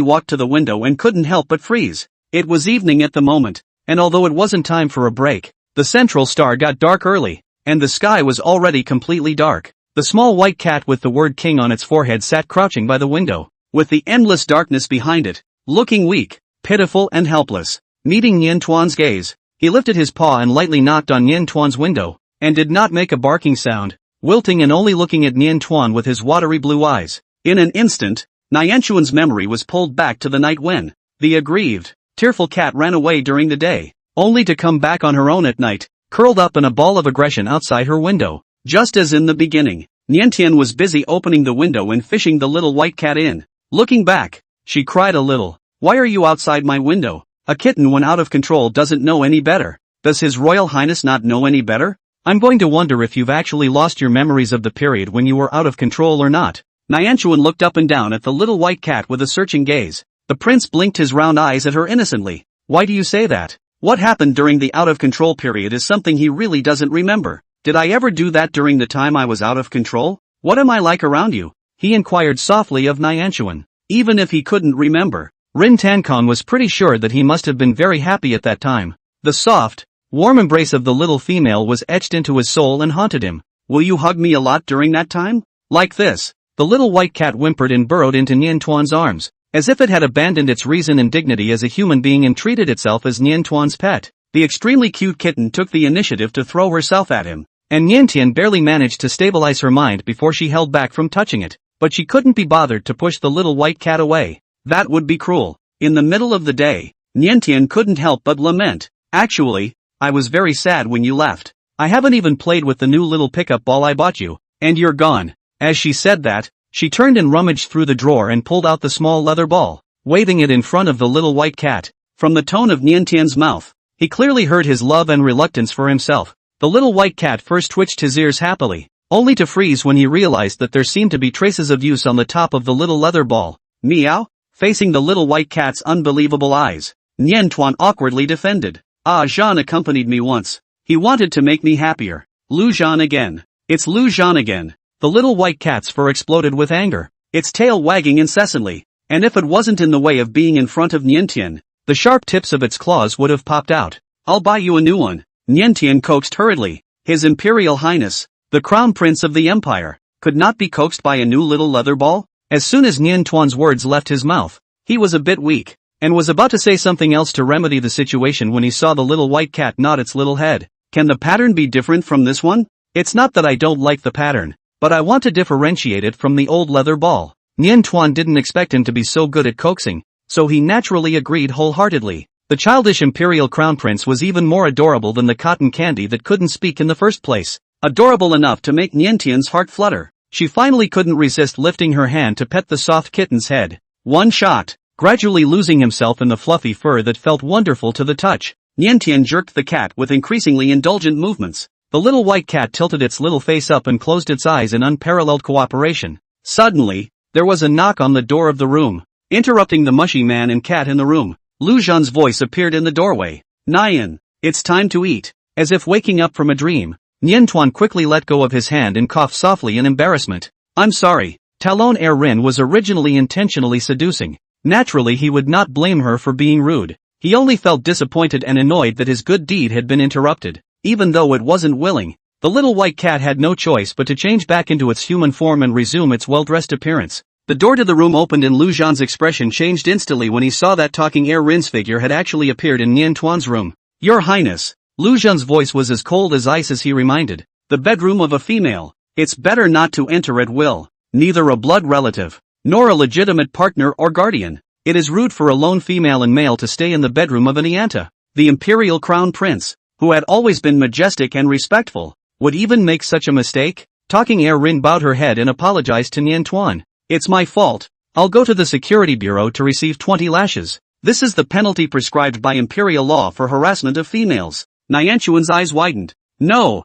walked to the window and couldn't help but freeze. It was evening at the moment, and although it wasn't time for a break, the central star got dark early, and the sky was already completely dark. The small white cat with the word king on its forehead sat crouching by the window, with the endless darkness behind it, looking weak, pitiful and helpless. Meeting Nian Tuan's gaze, he lifted his paw and lightly knocked on Nian Tuan's window, and did not make a barking sound, wilting and only looking at Nian Tuan with his watery blue eyes. In an instant, Nianchuan's memory was pulled back to the night when the aggrieved, tearful cat ran away during the day, only to come back on her own at night, curled up in a ball of aggression outside her window. Just as in the beginning, Niantian was busy opening the window and fishing the little white cat in. Looking back, she cried a little. "Why are you outside my window?" A kitten when out of control doesn't know any better. Does His Royal Highness not know any better? I'm going to wonder if you've actually lost your memories of the period when you were out of control or not. Nianchuan looked up and down at the little white cat with a searching gaze. The prince blinked his round eyes at her innocently. Why do you say that? What happened during the out-of-control period is something he really doesn't remember. Did I ever do that during the time I was out of control? What am I like around you? He inquired softly of Nianchuan. Even if he couldn't remember, Rin Tankon was pretty sure that he must have been very happy at that time. The soft, warm embrace of the little female was etched into his soul and haunted him. Will you hug me a lot during that time? Like this. The little white cat whimpered and burrowed into Nian Tuan's arms, as if it had abandoned its reason and dignity as a human being and treated itself as Nian Tuan's pet. The extremely cute kitten took the initiative to throw herself at him, and Niantian barely managed to stabilize her mind before she held back from touching it, but she couldn't be bothered to push the little white cat away. That would be cruel. In the middle of the day, Niantian couldn't help but lament. Actually, I was very sad when you left. I haven't even played with the new little pickup ball I bought you, and you're gone. As she said that, she turned and rummaged through the drawer and pulled out the small leather ball, waving it in front of the little white cat. From the tone of Niantian's mouth, he clearly heard his love and reluctance for himself. The little white cat first twitched his ears happily, only to freeze when he realized that there seemed to be traces of use on the top of the little leather ball. Meow? Facing the little white cat's unbelievable eyes, Niantuan awkwardly defended. Ah, Jean accompanied me once. He wanted to make me happier. Lu Jean again. It's Lu Jean again. The little white cat's fur exploded with anger, its tail wagging incessantly, and if it wasn't in the way of being in front of Niantian, the sharp tips of its claws would have popped out. I'll buy you a new one, Niantian coaxed hurriedly. His Imperial Highness, the Crown Prince of the Empire, could not be coaxed by a new little leather ball? As soon as Niantuan's words left his mouth, he was a bit weak, and was about to say something else to remedy the situation when he saw the little white cat nod its little head. Can the pattern be different from this one? It's not that I don't like the pattern, but I want to differentiate it from the old leather ball. Niantuan didn't expect him to be so good at coaxing, so he naturally agreed wholeheartedly. The childish Imperial Crown Prince was even more adorable than the cotton candy that couldn't speak in the first place. Adorable enough to make Niantian's heart flutter. She finally couldn't resist lifting her hand to pet the soft kitten's head. One shot, gradually losing himself in the fluffy fur that felt wonderful to the touch. Niantian jerked the cat with increasingly indulgent movements. The little white cat tilted its little face up and closed its eyes in unparalleled cooperation. Suddenly, there was a knock on the door of the room, interrupting the mushy man and cat in the room. Lu Zhan's voice appeared in the doorway. Nian, it's time to eat. As if waking up from a dream, Niantuan quickly let go of his hand and coughed softly in embarrassment. I'm sorry. Talon Rin was originally intentionally seducing. Naturally he would not blame her for being rude. He only felt disappointed and annoyed that his good deed had been interrupted. Even though it wasn't willing, the little white cat had no choice but to change back into its human form and resume its well-dressed appearance. The door to the room opened and Lu Zhan's expression changed instantly when he saw that talking Rin's figure had actually appeared in Niantuan's room. Your Highness. Lu Zhan's voice was as cold as ice as he reminded. The bedroom of a female. It's better not to enter at will. Neither a blood relative, nor a legitimate partner or guardian. It is rude for a lone female and male to stay in the bedroom of an Ianta. The Imperial Crown Prince, who had always been majestic and respectful, would even make such a mistake? Talking Rin bowed her head and apologized to Niantuan. It's my fault. I'll go to the security bureau to receive 20 lashes. This is the penalty prescribed by imperial law for harassment of females. Niantuan's eyes widened. No.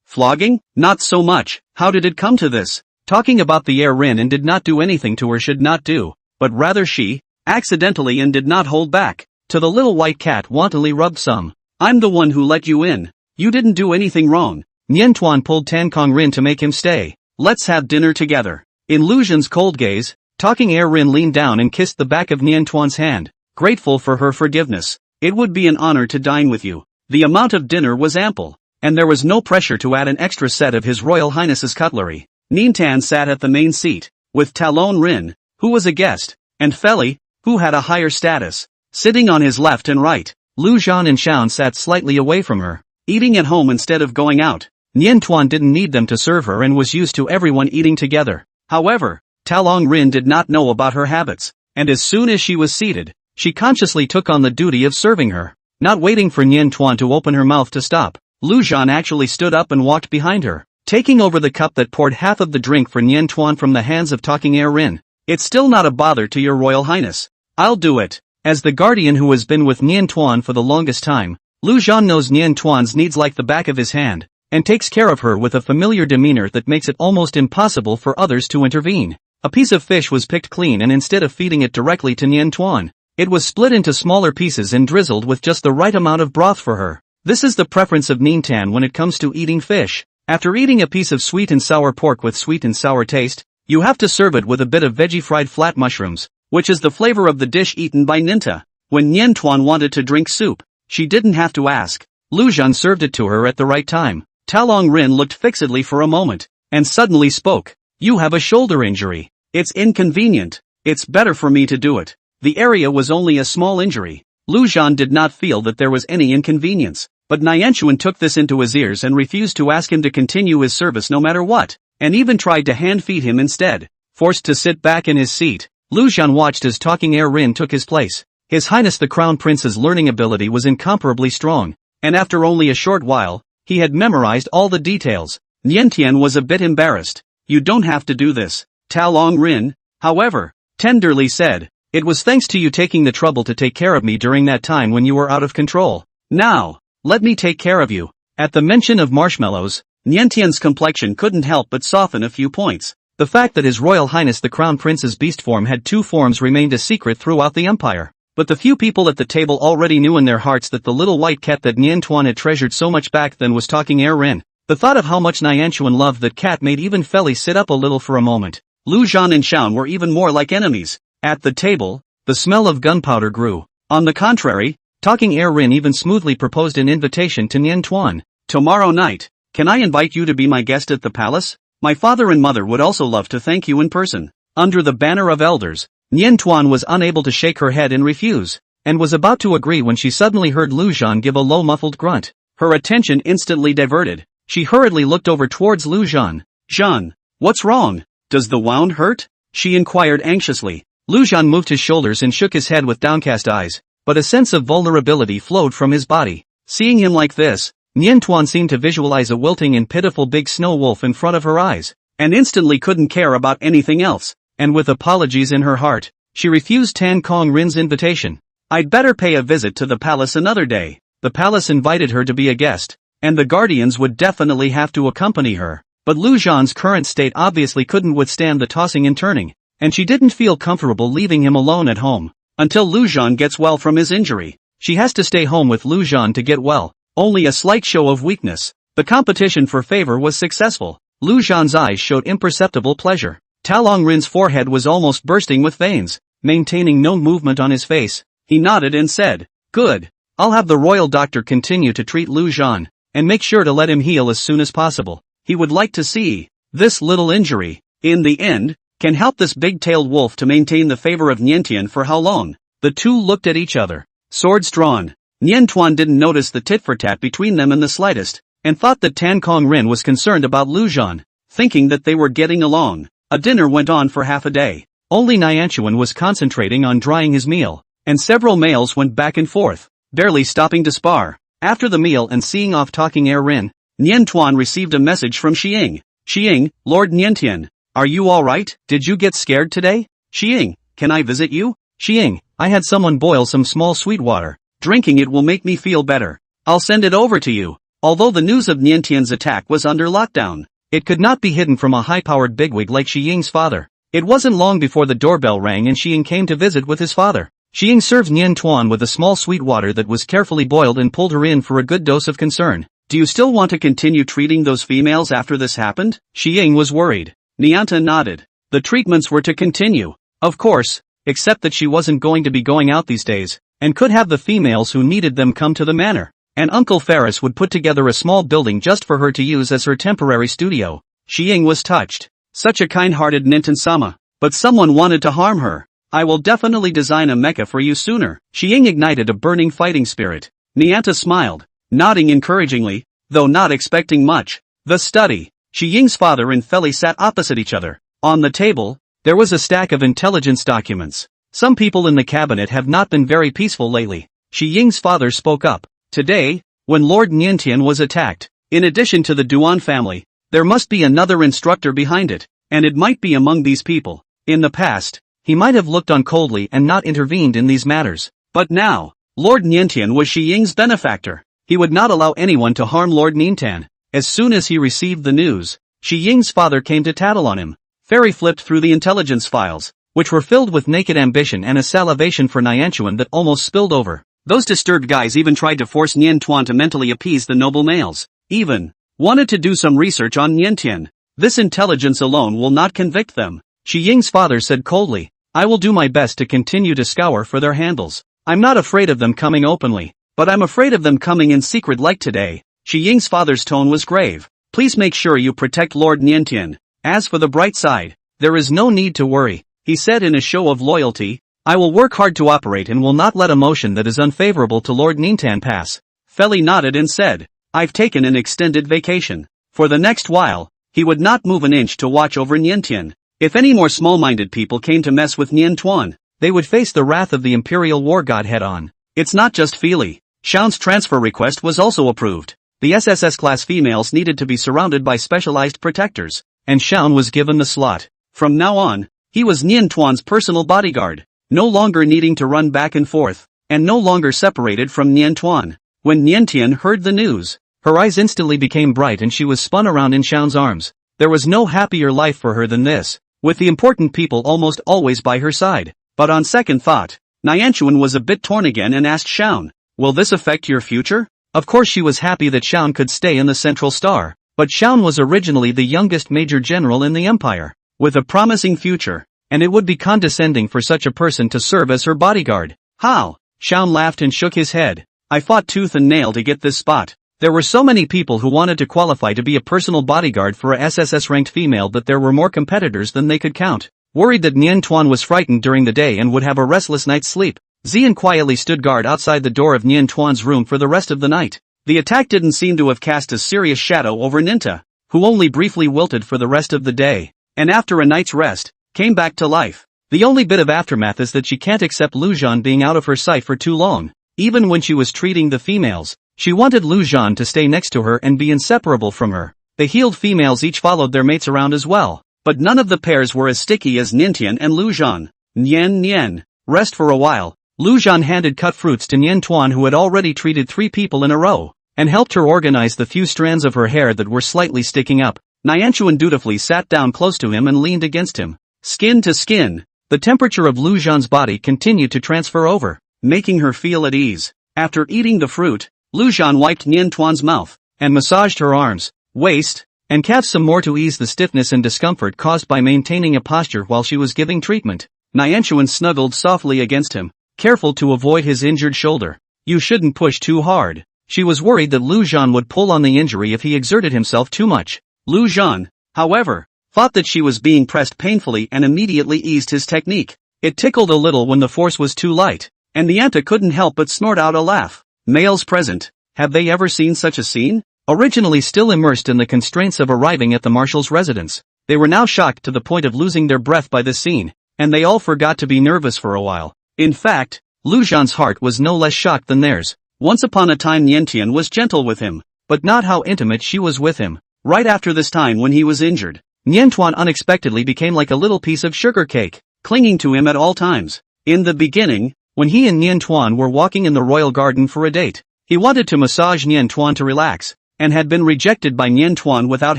Flogging? Not so much. How did it come to this? Talking about the Rin and did not do anything to her should not do, but rather she, accidentally and did not hold back. To the little white cat wantonly rubbed some. I'm the one who let you in. You didn't do anything wrong. Niantuan pulled Tankong Rin to make him stay. Let's have dinner together. In Lu Zhan's cold gaze, talking Rin leaned down and kissed the back of Niantuan's hand, grateful for her forgiveness. It would be an honor to dine with you. The amount of dinner was ample, and there was no pressure to add an extra set of His Royal Highness's cutlery. Niantan sat at the main seat, with Talon Rin, who was a guest, and Feli, who had a higher status, sitting on his left and right. Lu Zhan and Xian sat slightly away from her, eating at home instead of going out. Niantuan didn't need them to serve her and was used to everyone eating together. However, Talon Rin did not know about her habits, and as soon as she was seated, she consciously took on the duty of serving her. Not waiting for Niantuan to open her mouth to stop, Lu Zhan actually stood up and walked behind her, taking over the cup that poured half of the drink for Niantuan from the hands of talking Rin. It's still not a bother to your Royal Highness. I'll do it. As the guardian who has been with Niantuan for the longest time, Lu Zhan knows Niantuan's needs like the back of his hand, and takes care of her with a familiar demeanor that makes it almost impossible for others to intervene. A piece of fish was picked clean and instead of feeding it directly to Niantuan, it was split into smaller pieces and drizzled with just the right amount of broth for her. This is the preference of Niantan when it comes to eating fish. After eating a piece of sweet and sour pork with sweet and sour taste, you have to serve it with a bit of veggie fried flat mushrooms, which is the flavor of the dish eaten by Ninta. When Niantuan wanted to drink soup, she didn't have to ask. Lu Zhan served it to her at the right time. Talon Rin looked fixedly for a moment, and suddenly spoke. You have a shoulder injury. It's inconvenient. It's better for me to do it. The area was only a small injury. Lu Zhan did not feel that there was any inconvenience, but Niantuan took this into his ears and refused to ask him to continue his service no matter what, and even tried to hand-feed him instead. Forced to sit back in his seat, Luan watched as Talking Air Rin took his place. His Highness the Crown Prince's learning ability was incomparably strong, and after only a short while, he had memorized all the details. Niantian was a bit embarrassed. You don't have to do this, Talong Rin, however, tenderly said. It was thanks to you taking the trouble to take care of me during that time when you were out of control. Now, let me take care of you. At the mention of marshmallows, Niantian's complexion couldn't help but soften a few points. The fact that His Royal Highness the Crown Prince's beast form had two forms remained a secret throughout the Empire. But the few people at the table already knew in their hearts that the little white cat that Niantuan had treasured so much back then was Talking Air Rin. The thought of how much Niantuan loved that cat made even Feli sit up a little for a moment. Luan and Xian were even more like enemies. At the table, the smell of gunpowder grew. On the contrary, Talking Air Rin even smoothly proposed an invitation to Niantuan. Tomorrow night, can I invite you to be my guest at the palace? My father and mother would also love to thank you in person. Under the banner of elders, Niantuan was unable to shake her head and refuse, and was about to agree when she suddenly heard Luan give a low muffled grunt. Her attention instantly diverted. She hurriedly looked over towards Luan. Jean, what's wrong? Does the wound hurt? She inquired anxiously. Luan moved his shoulders and shook his head with downcast eyes, but a sense of vulnerability flowed from his body. Seeing him like this, Niantuan seemed to visualize a wilting and pitiful big snow wolf in front of her eyes, and instantly couldn't care about anything else, and with apologies in her heart, she refused Tan Kong Rin's invitation. I'd better pay a visit to the palace another day. The palace invited her to be a guest, and the guardians would definitely have to accompany her, but Lujan's current state obviously couldn't withstand the tossing and turning, and she didn't feel comfortable leaving him alone at home. Until Luan gets well from his injury, she has to stay home with Luan to get well. Only a slight show of weakness. The competition for favor was successful. Lujan's eyes showed imperceptible pleasure. Talong Rin's forehead was almost bursting with veins. Maintaining no movement on his face, he nodded and said, Good. I'll have the royal doctor continue to treat Luan, and make sure to let him heal as soon as possible. He would like to see this little injury, in the end, can help this big-tailed wolf to maintain the favor of Niantian for how long? The two looked at each other, swords drawn. Niantuan didn't notice the tit-for-tat between them in the slightest, and thought that Tan Kong Rin was concerned about Luan, thinking that they were getting along. A dinner went on for half a day. Only Niantuan was concentrating on drying his meal, and several males went back and forth, barely stopping to spar. After the meal and seeing off Talking Air Rin, Niantuan received a message from Xiang. Xiang, Lord Niantian, are you alright? Did you get scared today? Xiang, can I visit you? Xiang, I had someone boil some small sweet water. Drinking it will make me feel better. I'll send it over to you. Although the news of Niantian's attack was under lockdown, it could not be hidden from a high-powered bigwig like Xiang's father. It wasn't long before the doorbell rang and Xiang came to visit with his father. Xiang served Niantuan with a small sweet water that was carefully boiled and pulled her in for a good dose of concern. Do you still want to continue treating those females after this happened? Xiang was worried. Nianta nodded. The treatments were to continue. Of course, except that she wasn't going to be going out these days, and could have the females who needed them come to the manor, and Uncle Ferris would put together a small building just for her to use as her temporary studio. Xiang was touched. Such a kind-hearted Ninten-sama. But someone wanted to harm her. I will definitely design a mecha for you sooner. Xiang ignited a burning fighting spirit. Nianta smiled, nodding encouragingly, though not expecting much. The study. Xiang's father and Feli sat opposite each other. On the table, there was a stack of intelligence documents. Some people in the cabinet have not been very peaceful lately. Xiang's father spoke up. Today, when Lord Niantian was attacked, in addition to the Duan family, there must be another instructor behind it, and it might be among these people. In the past, he might have looked on coldly and not intervened in these matters. But now, Lord Niantian was Xiang's benefactor. He would not allow anyone to harm Lord Niantian. As soon as he received the news, Xiang's father came to tattle on him. Fairy flipped through the intelligence files, which were filled with naked ambition and a salivation for Niantuan that almost spilled over. Those disturbed guys even tried to force Niantuan to mentally appease the noble males. Even wanted to do some research on Niantian. This intelligence alone will not convict them. Xiang's father said coldly, I will do my best to continue to scour for their handles. I'm not afraid of them coming openly, but I'm afraid of them coming in secret like today. Xiang's father's tone was grave. Please make sure you protect Lord Niantian. As for the bright side, there is no need to worry, he said in a show of loyalty. I will work hard to operate and will not let a motion that is unfavorable to Lord Niantian pass. Feli nodded and said, I've taken an extended vacation. For the next while, he would not move an inch to watch over Niantian. If any more small-minded people came to mess with Nian Tuan, they would face the wrath of the Imperial War God head-on. It's not just Feely. Xiao's transfer request was also approved. The SSS-class females needed to be surrounded by specialized protectors, and Xiao was given the slot. From now on, he was Nian Tuan's personal bodyguard, no longer needing to run back and forth, and no longer separated from Nian Tuan. When Nian Tian heard the news, her eyes instantly became bright and she was spun around in Xiao's arms. There was no happier life for her than this, with the important people almost always by her side. But on second thought, Nianchuan was a bit torn again and asked Xiao, "Will this affect your future?" Of course she was happy that Xiao could stay in the Central Star, but Xiao was originally the youngest major general in the empire, with a promising future, and it would be condescending for such a person to serve as her bodyguard. How? Xiao laughed and shook his head. I fought tooth and nail to get this spot. There were so many people who wanted to qualify to be a personal bodyguard for a SSS-ranked female that there were more competitors than they could count. Worried that Nian Tuan was frightened during the day and would have a restless night's sleep, Xian quietly stood guard outside the door of Nian Tuan's room for the rest of the night. The attack didn't seem to have cast a serious shadow over Ninta, who only briefly wilted for the rest of the day, and after a night's rest, came back to life. The only bit of aftermath is that she can't accept Luan being out of her sight for too long. Even when she was treating the females, she wanted Luan to stay next to her and be inseparable from her. The healed females each followed their mates around as well, but none of the pairs were as sticky as Nintian and Luan. Nian, rest for a while. Luan handed cut fruits to Nian Tuan, who had already treated 3 people in a row, and helped her organize the few strands of her hair that were slightly sticking up. Nianchuan dutifully sat down close to him and leaned against him. Skin to skin, the temperature of Luan's body continued to transfer over, making her feel at ease. After eating the fruit, Luan wiped Nian Tuan's mouth, and massaged her arms, waist, and calves some more to ease the stiffness and discomfort caused by maintaining a posture while she was giving treatment. Nianchuan snuggled softly against him, careful to avoid his injured shoulder. You shouldn't push too hard. She was worried that Luan would pull on the injury if he exerted himself too much. Luan, however, thought that she was being pressed painfully and immediately eased his technique. It tickled a little when the force was too light, and the Anta couldn't help but snort out a laugh. Males present, have they ever seen such a scene? Originally still immersed in the constraints of arriving at the marshal's residence, they were now shocked to the point of losing their breath by this scene, and they all forgot to be nervous for a while. In fact, Luan's heart was no less shocked than theirs. Once upon a time Niantian was gentle with him, but not how intimate she was with him. Right after this time when he was injured, Nian Tuan unexpectedly became like a little piece of sugar cake, clinging to him at all times. In the beginning, when he and Nian Tuan were walking in the royal garden for a date, he wanted to massage Nian Tuan to relax, and had been rejected by Nian Tuan without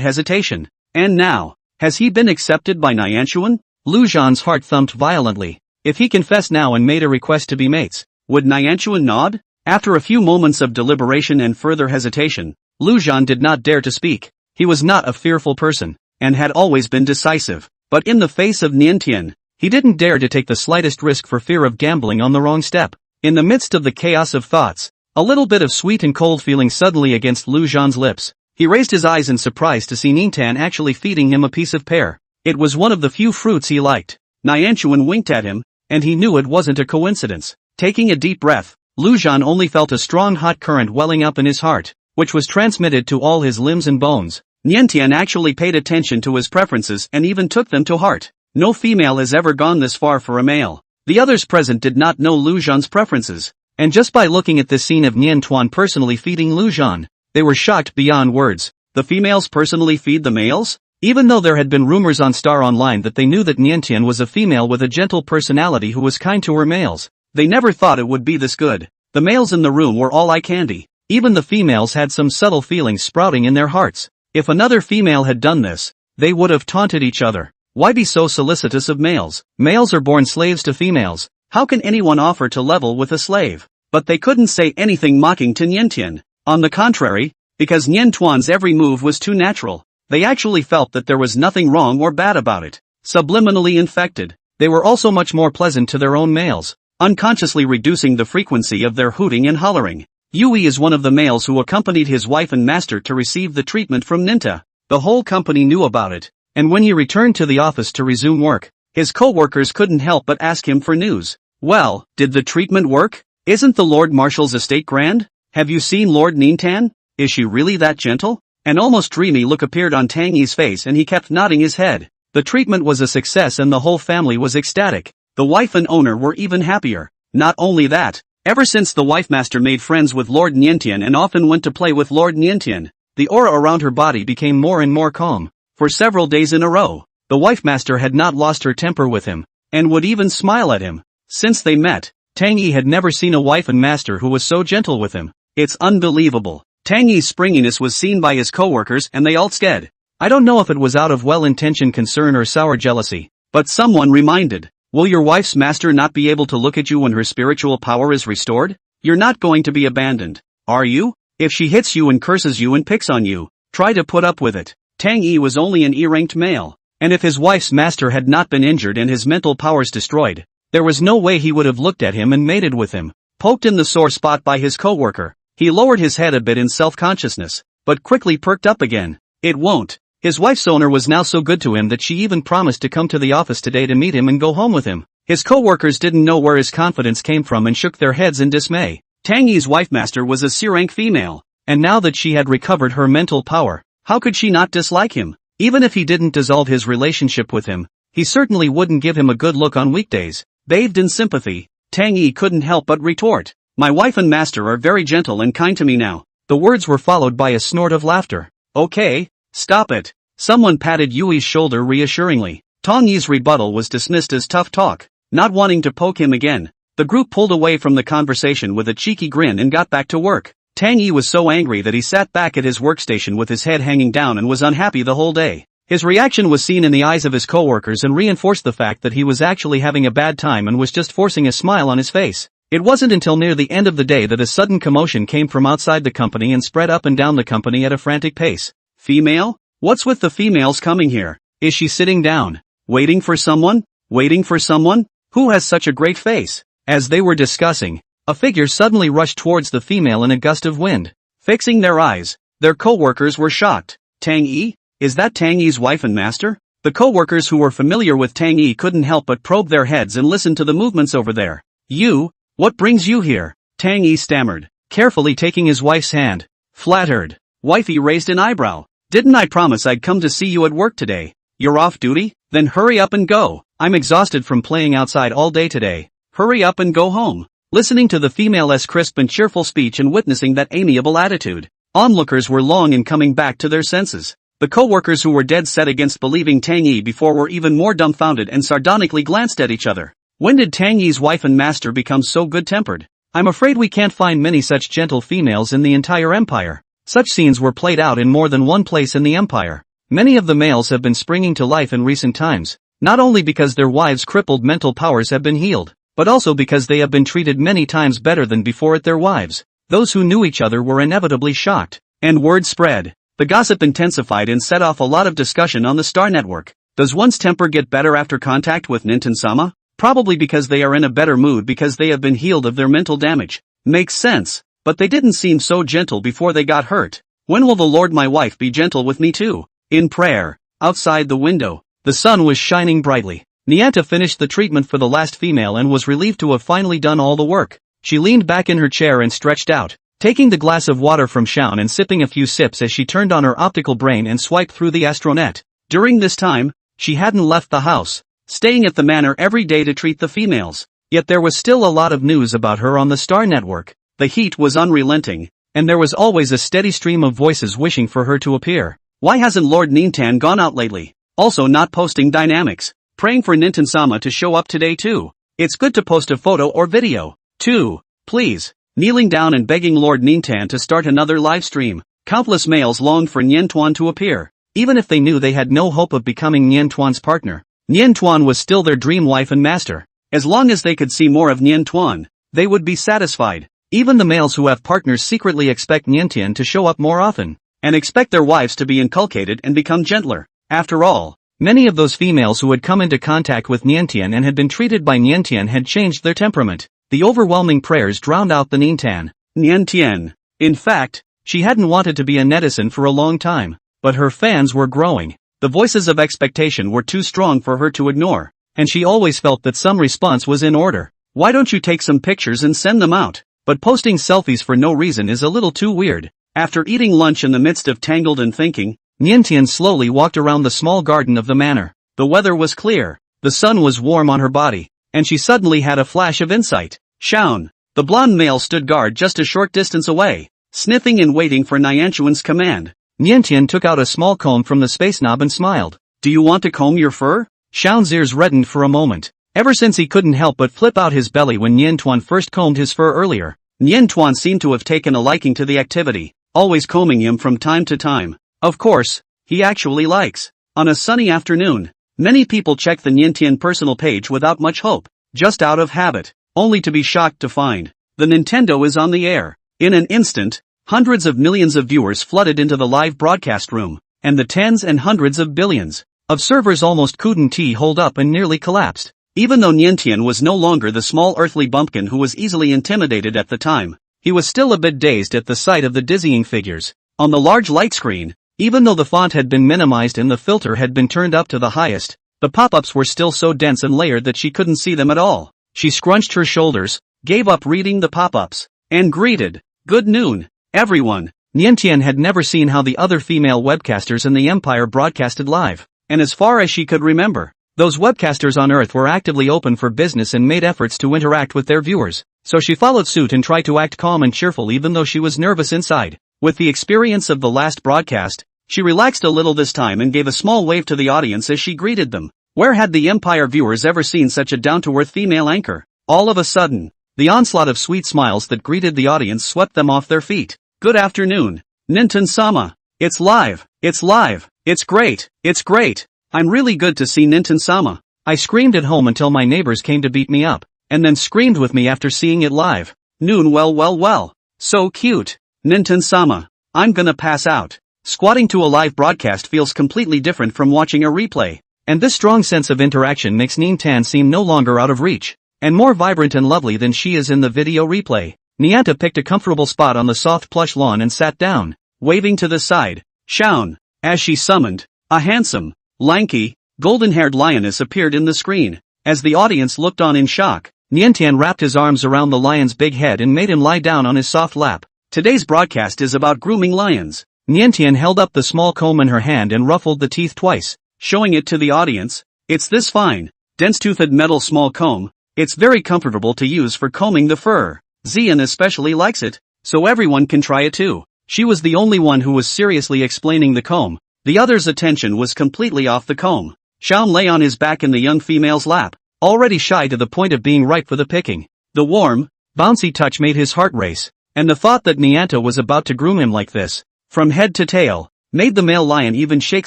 hesitation. And now, has he been accepted by Nianchuan? Luan's heart thumped violently. If he confessed now and made a request to be mates, would Nianchuan nod? After a few moments of deliberation and further hesitation, Luan did not dare to speak. He was not a fearful person, and had always been decisive. But in the face of Niantian, he didn't dare to take the slightest risk for fear of gambling on the wrong step. In the midst of the chaos of thoughts, a little bit of sweet and cold feeling suddenly against Luan's lips. He raised his eyes in surprise to see Nintan actually feeding him a piece of pear. It was one of the few fruits he liked. Nianchuan winked at him, and he knew it wasn't a coincidence. Taking a deep breath, Luan only felt a strong hot current welling up in his heart, which was transmitted to all his limbs and bones. Niantian actually paid attention to his preferences and even took them to heart. No female has ever gone this far for a male. The others present did not know Luan's preferences, and just by looking at this scene of Nian Tuan personally feeding Luan, they were shocked beyond words. The females personally feed the males? Even though there had been rumors on Star Online that they knew that Niantian was a female with a gentle personality who was kind to her males, they never thought it would be this good. The males in the room were all eye candy. Even the females had some subtle feelings sprouting in their hearts. If another female had done this, they would have taunted each other. Why be so solicitous of males? Males are born slaves to females. How can anyone offer to level with a slave? But they couldn't say anything mocking to Niantian. On the contrary, because Nian Tuan's every move was too natural, they actually felt that there was nothing wrong or bad about it. Subliminally infected, they were also much more pleasant to their own males, unconsciously reducing the frequency of their hooting and hollering. Yui is one of the males who accompanied his wife and master to receive the treatment from Ninta. The whole company knew about it, and when he returned to the office to resume work, his co-workers couldn't help but ask him for news. Well, did the treatment work? Isn't the Lord Marshal's estate grand? Have you seen Lord Nintan? Is she really that gentle? An almost dreamy look appeared on Tang Yi's face and he kept nodding his head. The treatment was a success and the whole family was ecstatic. The wife and owner were even happier. Not only that, ever since the wife master made friends with Lord Niantian and often went to play with Lord Niantian, the aura around her body became more and more calm. For several days in a row, the wife master had not lost her temper with him, and would even smile at him. Since they met, Tang Yi had never seen a wife and master who was so gentle with him. It's unbelievable. Tang Yi's springiness was seen by his co-workers and they all scared. I don't know if it was out of well-intentioned concern or sour jealousy, but someone reminded, will your wife's master not be able to look at you when her spiritual power is restored? You're not going to be abandoned, are you? If she hits you and curses you and picks on you, try to put up with it. Tang Yi was only an E-ranked male, and if his wife's master had not been injured and his mental powers destroyed, there was no way he would have looked at him and mated with him. Poked in the sore spot by his co-worker, he lowered his head a bit in self-consciousness, but quickly perked up again. It won't. His wife's owner was now so good to him that she even promised to come to the office today to meet him and go home with him. His co-workers didn't know where his confidence came from and shook their heads in dismay. Tang Yi's wife master was a C-rank female, and now that she had recovered her mental power, how could she not dislike him? Even if he didn't dissolve his relationship with him, he certainly wouldn't give him a good look on weekdays. Bathed in sympathy, Tang Yi couldn't help but retort, my wife and master are very gentle and kind to me now. The words were followed by a snort of laughter. Okay, stop it. Someone patted Yui's shoulder reassuringly. Tang Yi's rebuttal was dismissed as tough talk. Not wanting to poke him again, the group pulled away from the conversation with a cheeky grin and got back to work. Tang Yi was so angry that he sat back at his workstation with his head hanging down and was unhappy the whole day. His reaction was seen in the eyes of his coworkers and reinforced the fact that he was actually having a bad time and was just forcing a smile on his face. It wasn't until near the end of the day that a sudden commotion came from outside the company and spread up and down the company at a frantic pace. Female? What's with the females coming here? Is she sitting down? Waiting for someone? Waiting for someone? Who has such a great face? As they were discussing, a figure suddenly rushed towards the female in a gust of wind. Fixing their eyes, their co-workers were shocked. Tang Yi? Is that Tang Yi's wife and master? The co-workers who were familiar with Tang Yi couldn't help but probe their heads and listen to the movements over there. You? What brings you here? Tang Yi stammered, carefully taking his wife's hand. Flattered. Wifey raised an eyebrow. Didn't I promise I'd come to see you at work today? You're off duty? Then hurry up and go. I'm exhausted from playing outside all day today. Hurry up and go home. Listening to the female's crisp and cheerful speech and witnessing that amiable attitude, onlookers were long in coming back to their senses. The co-workers who were dead set against believing Tang Yi before were even more dumbfounded and sardonically glanced at each other. When did Tang Yi's wife and master become so good-tempered? I'm afraid we can't find many such gentle females in the entire empire. Such scenes were played out in more than one place in the empire. Many of the males have been springing to life in recent times, not only because their wives' crippled mental powers have been healed, but also because they have been treated many times better than before at their wives. Those who knew each other were inevitably shocked, and word spread. The gossip intensified and set off a lot of discussion on the Star Network. Does one's temper get better after contact with Ninten-sama? Probably because they are in a better mood because they have been healed of their mental damage. Makes sense, but they didn't seem so gentle before they got hurt. When will the Lord my wife be gentle with me too? In prayer. Outside the window, the sun was shining brightly. Nianta finished the treatment for the last female and was relieved to have finally done all the work. She leaned back in her chair and stretched out, taking the glass of water from Shaun and sipping a few sips as she turned on her optical brain and swiped through the astronet. During this time, she hadn't left the house, staying at the manor every day to treat the females. Yet there was still a lot of news about her on the Star Network. The heat was unrelenting, and there was always a steady stream of voices wishing for her to appear. Why hasn't Lord Nintan gone out lately? Also not posting dynamics. Praying for Ninten-sama to show up today too. It's good to post a photo or video, too. Please. Kneeling down and begging Lord Nintan to start another live stream. Countless males longed for Nian Tuan to appear, even if they knew they had no hope of becoming Nian Tuan's partner. Nian Tuan was still their dream wife and master. As long as they could see more of Nian Tuan, they would be satisfied. Even the males who have partners secretly expect Nian Tian to show up more often, and expect their wives to be inculcated and become gentler. After all, many of those females who had come into contact with Nian Tian and had been treated by Nian Tian had changed their temperament. The overwhelming prayers drowned out the Nian Tian. In fact, she hadn't wanted to be a netizen for a long time, but her fans were growing. The voices of expectation were too strong for her to ignore, and she always felt that some response was in order. Why don't you take some pictures and send them out? But posting selfies for no reason is a little too weird. After eating lunch in the midst of tangled and thinking, Nian Tian slowly walked around the small garden of the manor. The weather was clear, the sun was warm on her body, and she suddenly had a flash of insight. Shaun, the blonde male, stood guard just a short distance away, sniffing and waiting for Nianchuan's command. Niantian took out a small comb from the space knob and smiled. Do you want to comb your fur? Shaun's ears reddened for a moment. Ever since he couldn't help but flip out his belly when Niantuan first combed his fur earlier, Niantuan seemed to have taken a liking to the activity, always combing him from time to time. Of course, he actually likes. On a sunny afternoon, many people check the Niantian personal page without much hope, just out of habit, only to be shocked to find the Nintendo is on the air. In an instant, hundreds of millions of viewers flooded into the live broadcast room, and the tens and hundreds of billions of servers almost couldn't hold up and nearly collapsed. Even though Niantian was no longer the small earthly bumpkin who was easily intimidated at the time, he was still a bit dazed at the sight of the dizzying figures on the large light screen. Even though the font had been minimized and the filter had been turned up to the highest, the pop-ups were still so dense and layered that she couldn't see them at all. She scrunched her shoulders, gave up reading the pop-ups, and greeted, "Good noon, everyone." Niantian had never seen how the other female webcasters in the Empire broadcasted live, and as far as she could remember, those webcasters on Earth were actively open for business and made efforts to interact with their viewers, so she followed suit and tried to act calm and cheerful even though she was nervous inside. With the experience of the last broadcast, she relaxed a little this time and gave a small wave to the audience as she greeted them. Where had the Empire viewers ever seen such a down-to-earth female anchor? All of a sudden, the onslaught of sweet smiles that greeted the audience swept them off their feet. Good afternoon, Ninten-sama. It's live, it's great, it's great. I'm really good to see Ninten-sama. I screamed at home until my neighbors came to beat me up, and then screamed with me after seeing it live. Noon, well. So cute. Ninten-sama. I'm gonna pass out. Squatting to a live broadcast feels completely different from watching a replay, and this strong sense of interaction makes Nintan seem no longer out of reach, and more vibrant and lovely than she is in the video replay. Nianta picked a comfortable spot on the soft plush lawn and sat down, waving to the side. Shaun, as she summoned, a handsome, lanky, golden-haired lioness appeared in the screen. As the audience looked on in shock, Niantian wrapped his arms around the lion's big head and made him lie down on his soft lap. Today's broadcast is about grooming lions. Niantian held up the small comb in her hand and ruffled the teeth twice, showing it to the audience. It's this fine, dense-toothed metal small comb. It's very comfortable to use for combing the fur. Xian especially likes it, so everyone can try it too. She was the only one who was seriously explaining the comb. The others' attention was completely off the comb. Shaun lay on his back in the young female's lap, already shy to the point of being ripe for the picking. The warm, bouncy touch made his heart race, and the thought that Nianta was about to groom him like this, from head to tail, made the male lion even shake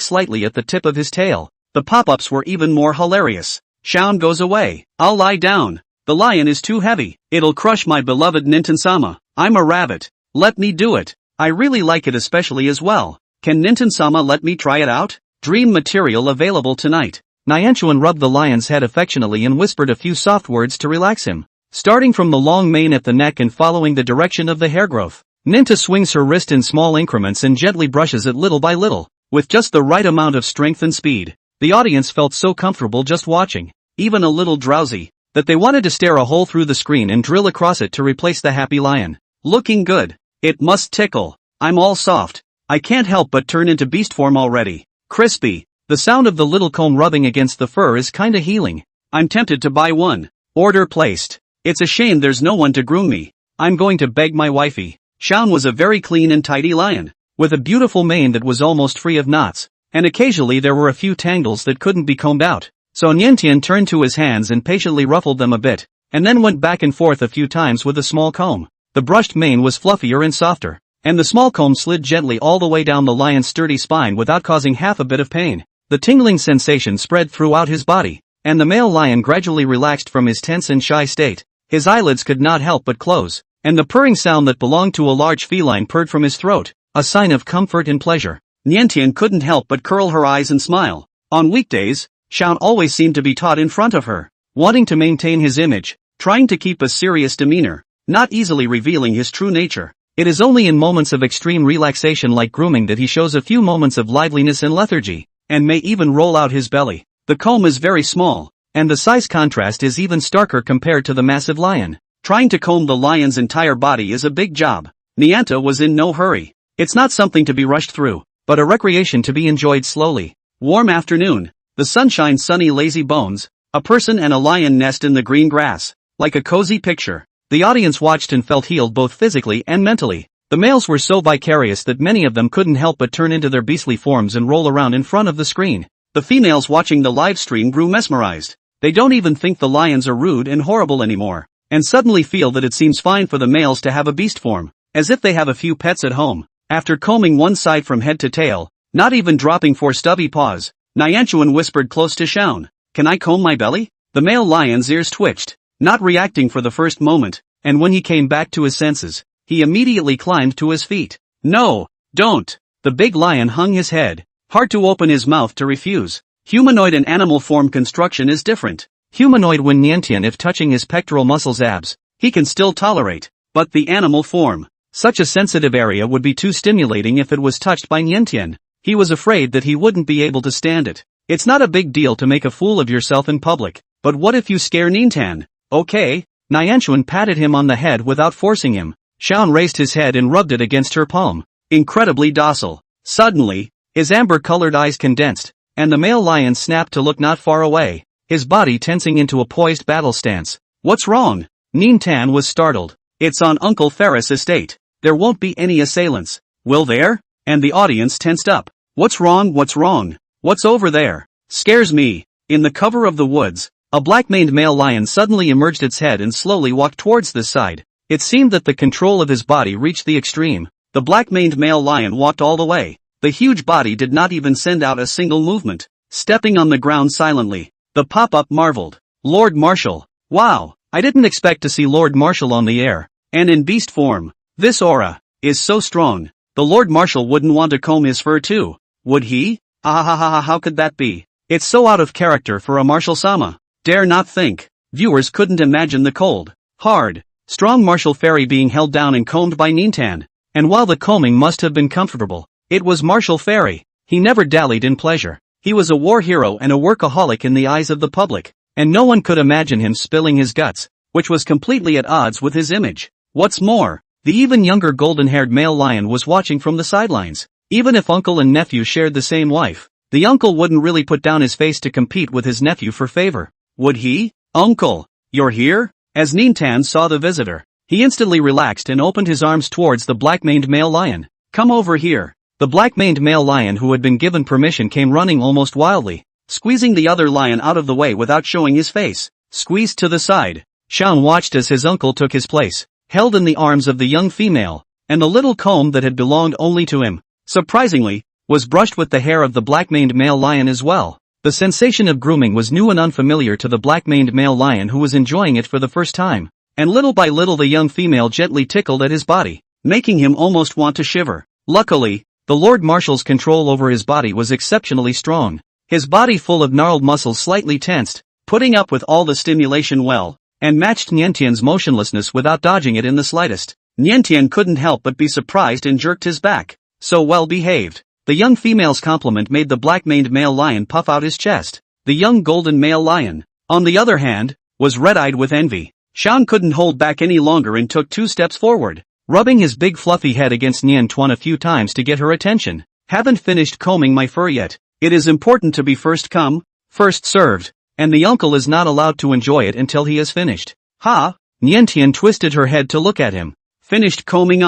slightly at the tip of his tail. The pop-ups were even more hilarious. Shaun goes away. I'll lie down. The lion is too heavy. It'll crush my beloved Ninten-sama. I'm a rabbit. Let me do it. I really like it especially as well. Can Ninten-sama let me try it out? Dream material available tonight. Nianchuan rubbed the lion's head affectionately and whispered a few soft words to relax him. Starting from the long mane at the neck and following the direction of the hair growth, Ninta swings her wrist in small increments and gently brushes it little by little, with just the right amount of strength and speed. The audience felt so comfortable just watching, even a little drowsy, that they wanted to stare a hole through the screen and drill across it to replace the happy lion. Looking good. It must tickle. I'm all soft. I can't help but turn into beast form already. Crispy. The sound of the little comb rubbing against the fur is kinda healing. I'm tempted to buy one. Order placed. It's a shame there's no one to groom me. I'm going to beg my wifey. Shaun was a very clean and tidy lion, with a beautiful mane that was almost free of knots, and occasionally there were a few tangles that couldn't be combed out. So Niantian turned to his hands and patiently ruffled them a bit, and then went back and forth a few times with a small comb. The brushed mane was fluffier and softer, and the small comb slid gently all the way down the lion's sturdy spine without causing half a bit of pain. The tingling sensation spread throughout his body, and the male lion gradually relaxed from his tense and shy state. His eyelids could not help but close, and the purring sound that belonged to a large feline purred from his throat, a sign of comfort and pleasure. Niantian couldn't help but curl her eyes and smile. On weekdays, Shaun always seemed to be taut in front of her, wanting to maintain his image, trying to keep a serious demeanor, not easily revealing his true nature. It is only in moments of extreme relaxation like grooming that he shows a few moments of liveliness and lethargy, and may even roll out his belly. The comb is very small, and the size contrast is even starker compared to the massive lion. Trying to comb the lion's entire body is a big job. Nianta was in no hurry. It's not something to be rushed through, but a recreation to be enjoyed slowly. Warm afternoon. The sunshine sunny lazy bones, a person and a lion nest in the green grass. Like a cozy picture. The audience watched and felt healed both physically and mentally. The males were so vicarious that many of them couldn't help but turn into their beastly forms and roll around in front of the screen. The females watching the live stream grew mesmerized. They don't even think the lions are rude and horrible anymore, and suddenly feel that it seems fine for the males to have a beast form, as if they have a few pets at home. After combing one side from head to tail, not even dropping 4 stubby paws, Nyanchuan whispered close to Shaun, "Can I comb my belly?" The male lion's ears twitched, not reacting for the first moment, and when he came back to his senses, he immediately climbed to his feet. "No, don't." The big lion hung his head, hard to open his mouth to refuse. Humanoid and animal form construction is different. Humanoid when Niantian if touching his pectoral muscles abs, he can still tolerate, but the animal form, such a sensitive area would be too stimulating if it was touched by Niantian. He was afraid that he wouldn't be able to stand it. It's not a big deal to make a fool of yourself in public, but what if you scare Niantian? Okay. Nyanchuan patted him on the head without forcing him. Shaun raised his head and rubbed it against her palm. Incredibly docile. Suddenly, his amber-colored eyes condensed, and the male lion snapped to look not far away, his body tensing into a poised battle stance. "What's wrong?" Niantian was startled. "It's on Uncle Ferris' estate. There won't be any assailants. Will there?" And the audience tensed up. "What's wrong? What's wrong? What's over there? Scares me." In the cover of the woods, a black-maned male lion suddenly emerged its head and slowly walked towards this side. It seemed that the control of his body reached the extreme. The black-maned male lion walked all the way. The huge body did not even send out a single movement, stepping on the ground silently. The pop-up marveled. "Lord Marshal. Wow, I didn't expect to see Lord Marshal on the air, and in beast form. This aura is so strong. The Lord Marshal wouldn't want to comb his fur too, would he? How could that be? It's so out of character for a Marshal-sama. Dare not think." Viewers couldn't imagine the cold, hard, strong Marshal Fairy being held down and combed by Niantian. And while the combing must have been comfortable, it was Marshal Fairy. He never dallied in pleasure. He was a war hero and a workaholic in the eyes of the public, and no one could imagine him spilling his guts, which was completely at odds with his image. What's more, the even younger golden-haired male lion was watching from the sidelines. Even if uncle and nephew shared the same wife, the uncle wouldn't really put down his face to compete with his nephew for favor. Would he? "Uncle, you're here?" As Niantian saw the visitor, he instantly relaxed and opened his arms towards the black-maned male lion. "Come over here." The black-maned male lion who had been given permission came running almost wildly, squeezing the other lion out of the way without showing his face. Squeezed to the side, Shaun watched as his uncle took his place, held in the arms of the young female, and the little comb that had belonged only to him, surprisingly, was brushed with the hair of the black-maned male lion as well. The sensation of grooming was new and unfamiliar to the black-maned male lion who was enjoying it for the first time, and little by little the young female gently tickled at his body, making him almost want to shiver. Luckily, the Lord Marshal's control over his body was exceptionally strong, his body full of gnarled muscles slightly tensed, putting up with all the stimulation well, and matched Niantian's motionlessness without dodging it in the slightest. Niantian couldn't help but be surprised and jerked his back. So well behaved. The young female's compliment made the black-maned male lion puff out his chest. The young golden male lion, on the other hand, was red-eyed with envy. Shaun couldn't hold back any longer and took 2 steps forward, rubbing his big fluffy head against Niantuan a few times to get her attention. "Haven't finished combing my fur yet. It is important to be first come, first served, and the uncle is not allowed to enjoy it until he has finished." "Ha?" Niantian twisted her head to look at him. "Finished combing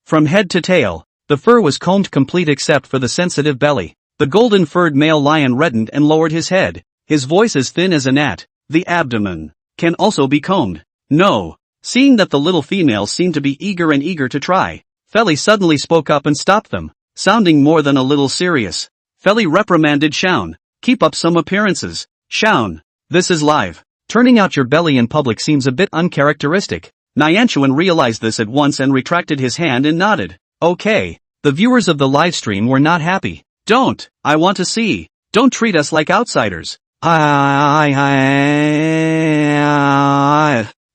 From head to tail, the fur was combed complete except for the sensitive belly. The golden-furred male lion reddened and lowered his head, his voice as thin as a gnat. "The abdomen can also be combed." "No." Seeing that the little females seemed to be eager to try, Feli suddenly spoke up and stopped them, sounding more than a little serious. Feli reprimanded Shaun. "Keep up some appearances, Shaun. This is live. Turning out your belly in public seems a bit uncharacteristic." Nyanchuan realized this at once and retracted his hand and nodded. "Okay." The viewers of the livestream were not happy. "Don't. I want to see. Don't treat us like outsiders."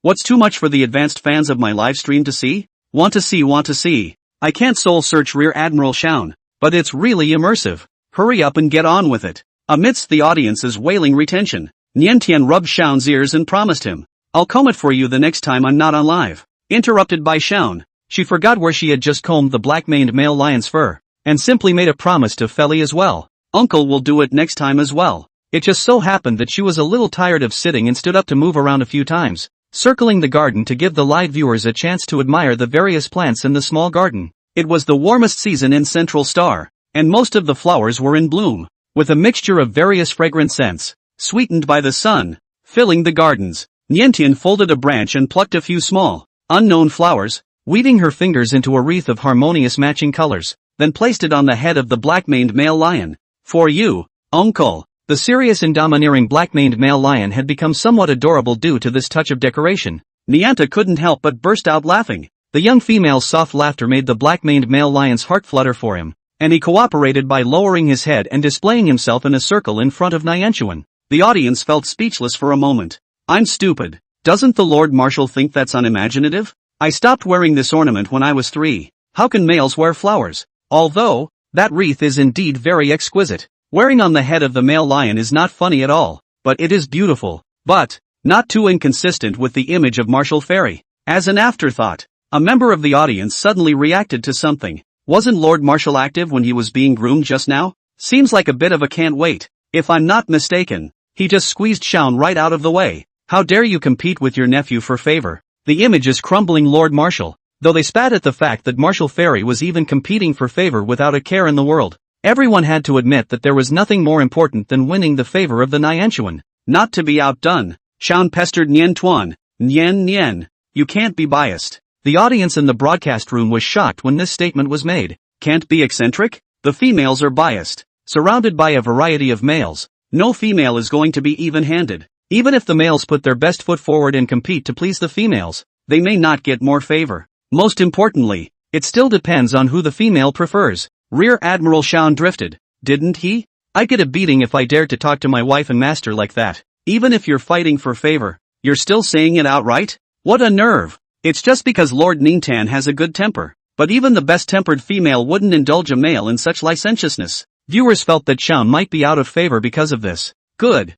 What's too much for the advanced fans of my livestream to see? Want to see. I can't soul search Rear Admiral Shaun, but it's really immersive. Hurry up and get on with it. Amidst the audience's wailing retention, Niantian rubbed Shaun's ears and promised him, "I'll comb it for you the next time I'm not on live." Interrupted by Shaun, she forgot where she had just combed the black-maned male lion's fur, and simply made a promise to Feli as well. "Uncle will do it next time as well." It just so happened that she was a little tired of sitting and stood up to move around a few times, circling the garden to give the live viewers a chance to admire the various plants in the small garden. It was the warmest season in Central Star, and most of the flowers were in bloom, with a mixture of various fragrant scents, sweetened by the sun, filling the gardens. Niantian folded a branch and plucked a few small, unknown flowers, weaving her fingers into a wreath of harmonious matching colors, then placed it on the head of the black-maned male lion. For you, uncle. The serious and domineering black-maned male lion had become somewhat adorable due to this touch of decoration. Nianta couldn't help but burst out laughing. The young female's soft laughter made the black-maned male lion's heart flutter for him, and he cooperated by lowering his head and displaying himself in a circle in front of Nianchuan. The audience felt speechless for a moment. I'm stupid. Doesn't the Lord Marshal think that's unimaginative? I stopped wearing this ornament when I was 3. How can males wear flowers? Although, that wreath is indeed very exquisite. Wearing on the head of the male lion is not funny at all, but it is beautiful, but not too inconsistent with the image of Marshal Fairy. As an afterthought, a member of the audience suddenly reacted to something. Wasn't Lord Marshal active when he was being groomed just now? Seems like a bit of a can't wait. If I'm not mistaken, he just squeezed Shaun right out of the way. How dare you compete with your nephew for favor? The image is crumbling Lord Marshal, though they spat at the fact that Marshal Fairy was even competing for favor without a care in the world. Everyone had to admit that there was nothing more important than winning the favor of the Nianchuan. Not to be outdone, Shaun pestered Nian Tuan. Nian, you can't be biased. The audience in the broadcast room was shocked when this statement was made. Can't be eccentric? The females are biased. Surrounded by a variety of males, no female is going to be even-handed. Even if the males put their best foot forward and compete to please the females, they may not get more favor. Most importantly, it still depends on who the female prefers. Rear Admiral Shaun drifted, didn't he? I'd get a beating if I dared to talk to my wife and master like that. Even if you're fighting for favor, you're still saying it outright? What a nerve! It's just because Lord Nintan has a good temper, but even the best-tempered female wouldn't indulge a male in such licentiousness. Viewers felt that Shaun might be out of favor because of this. Good,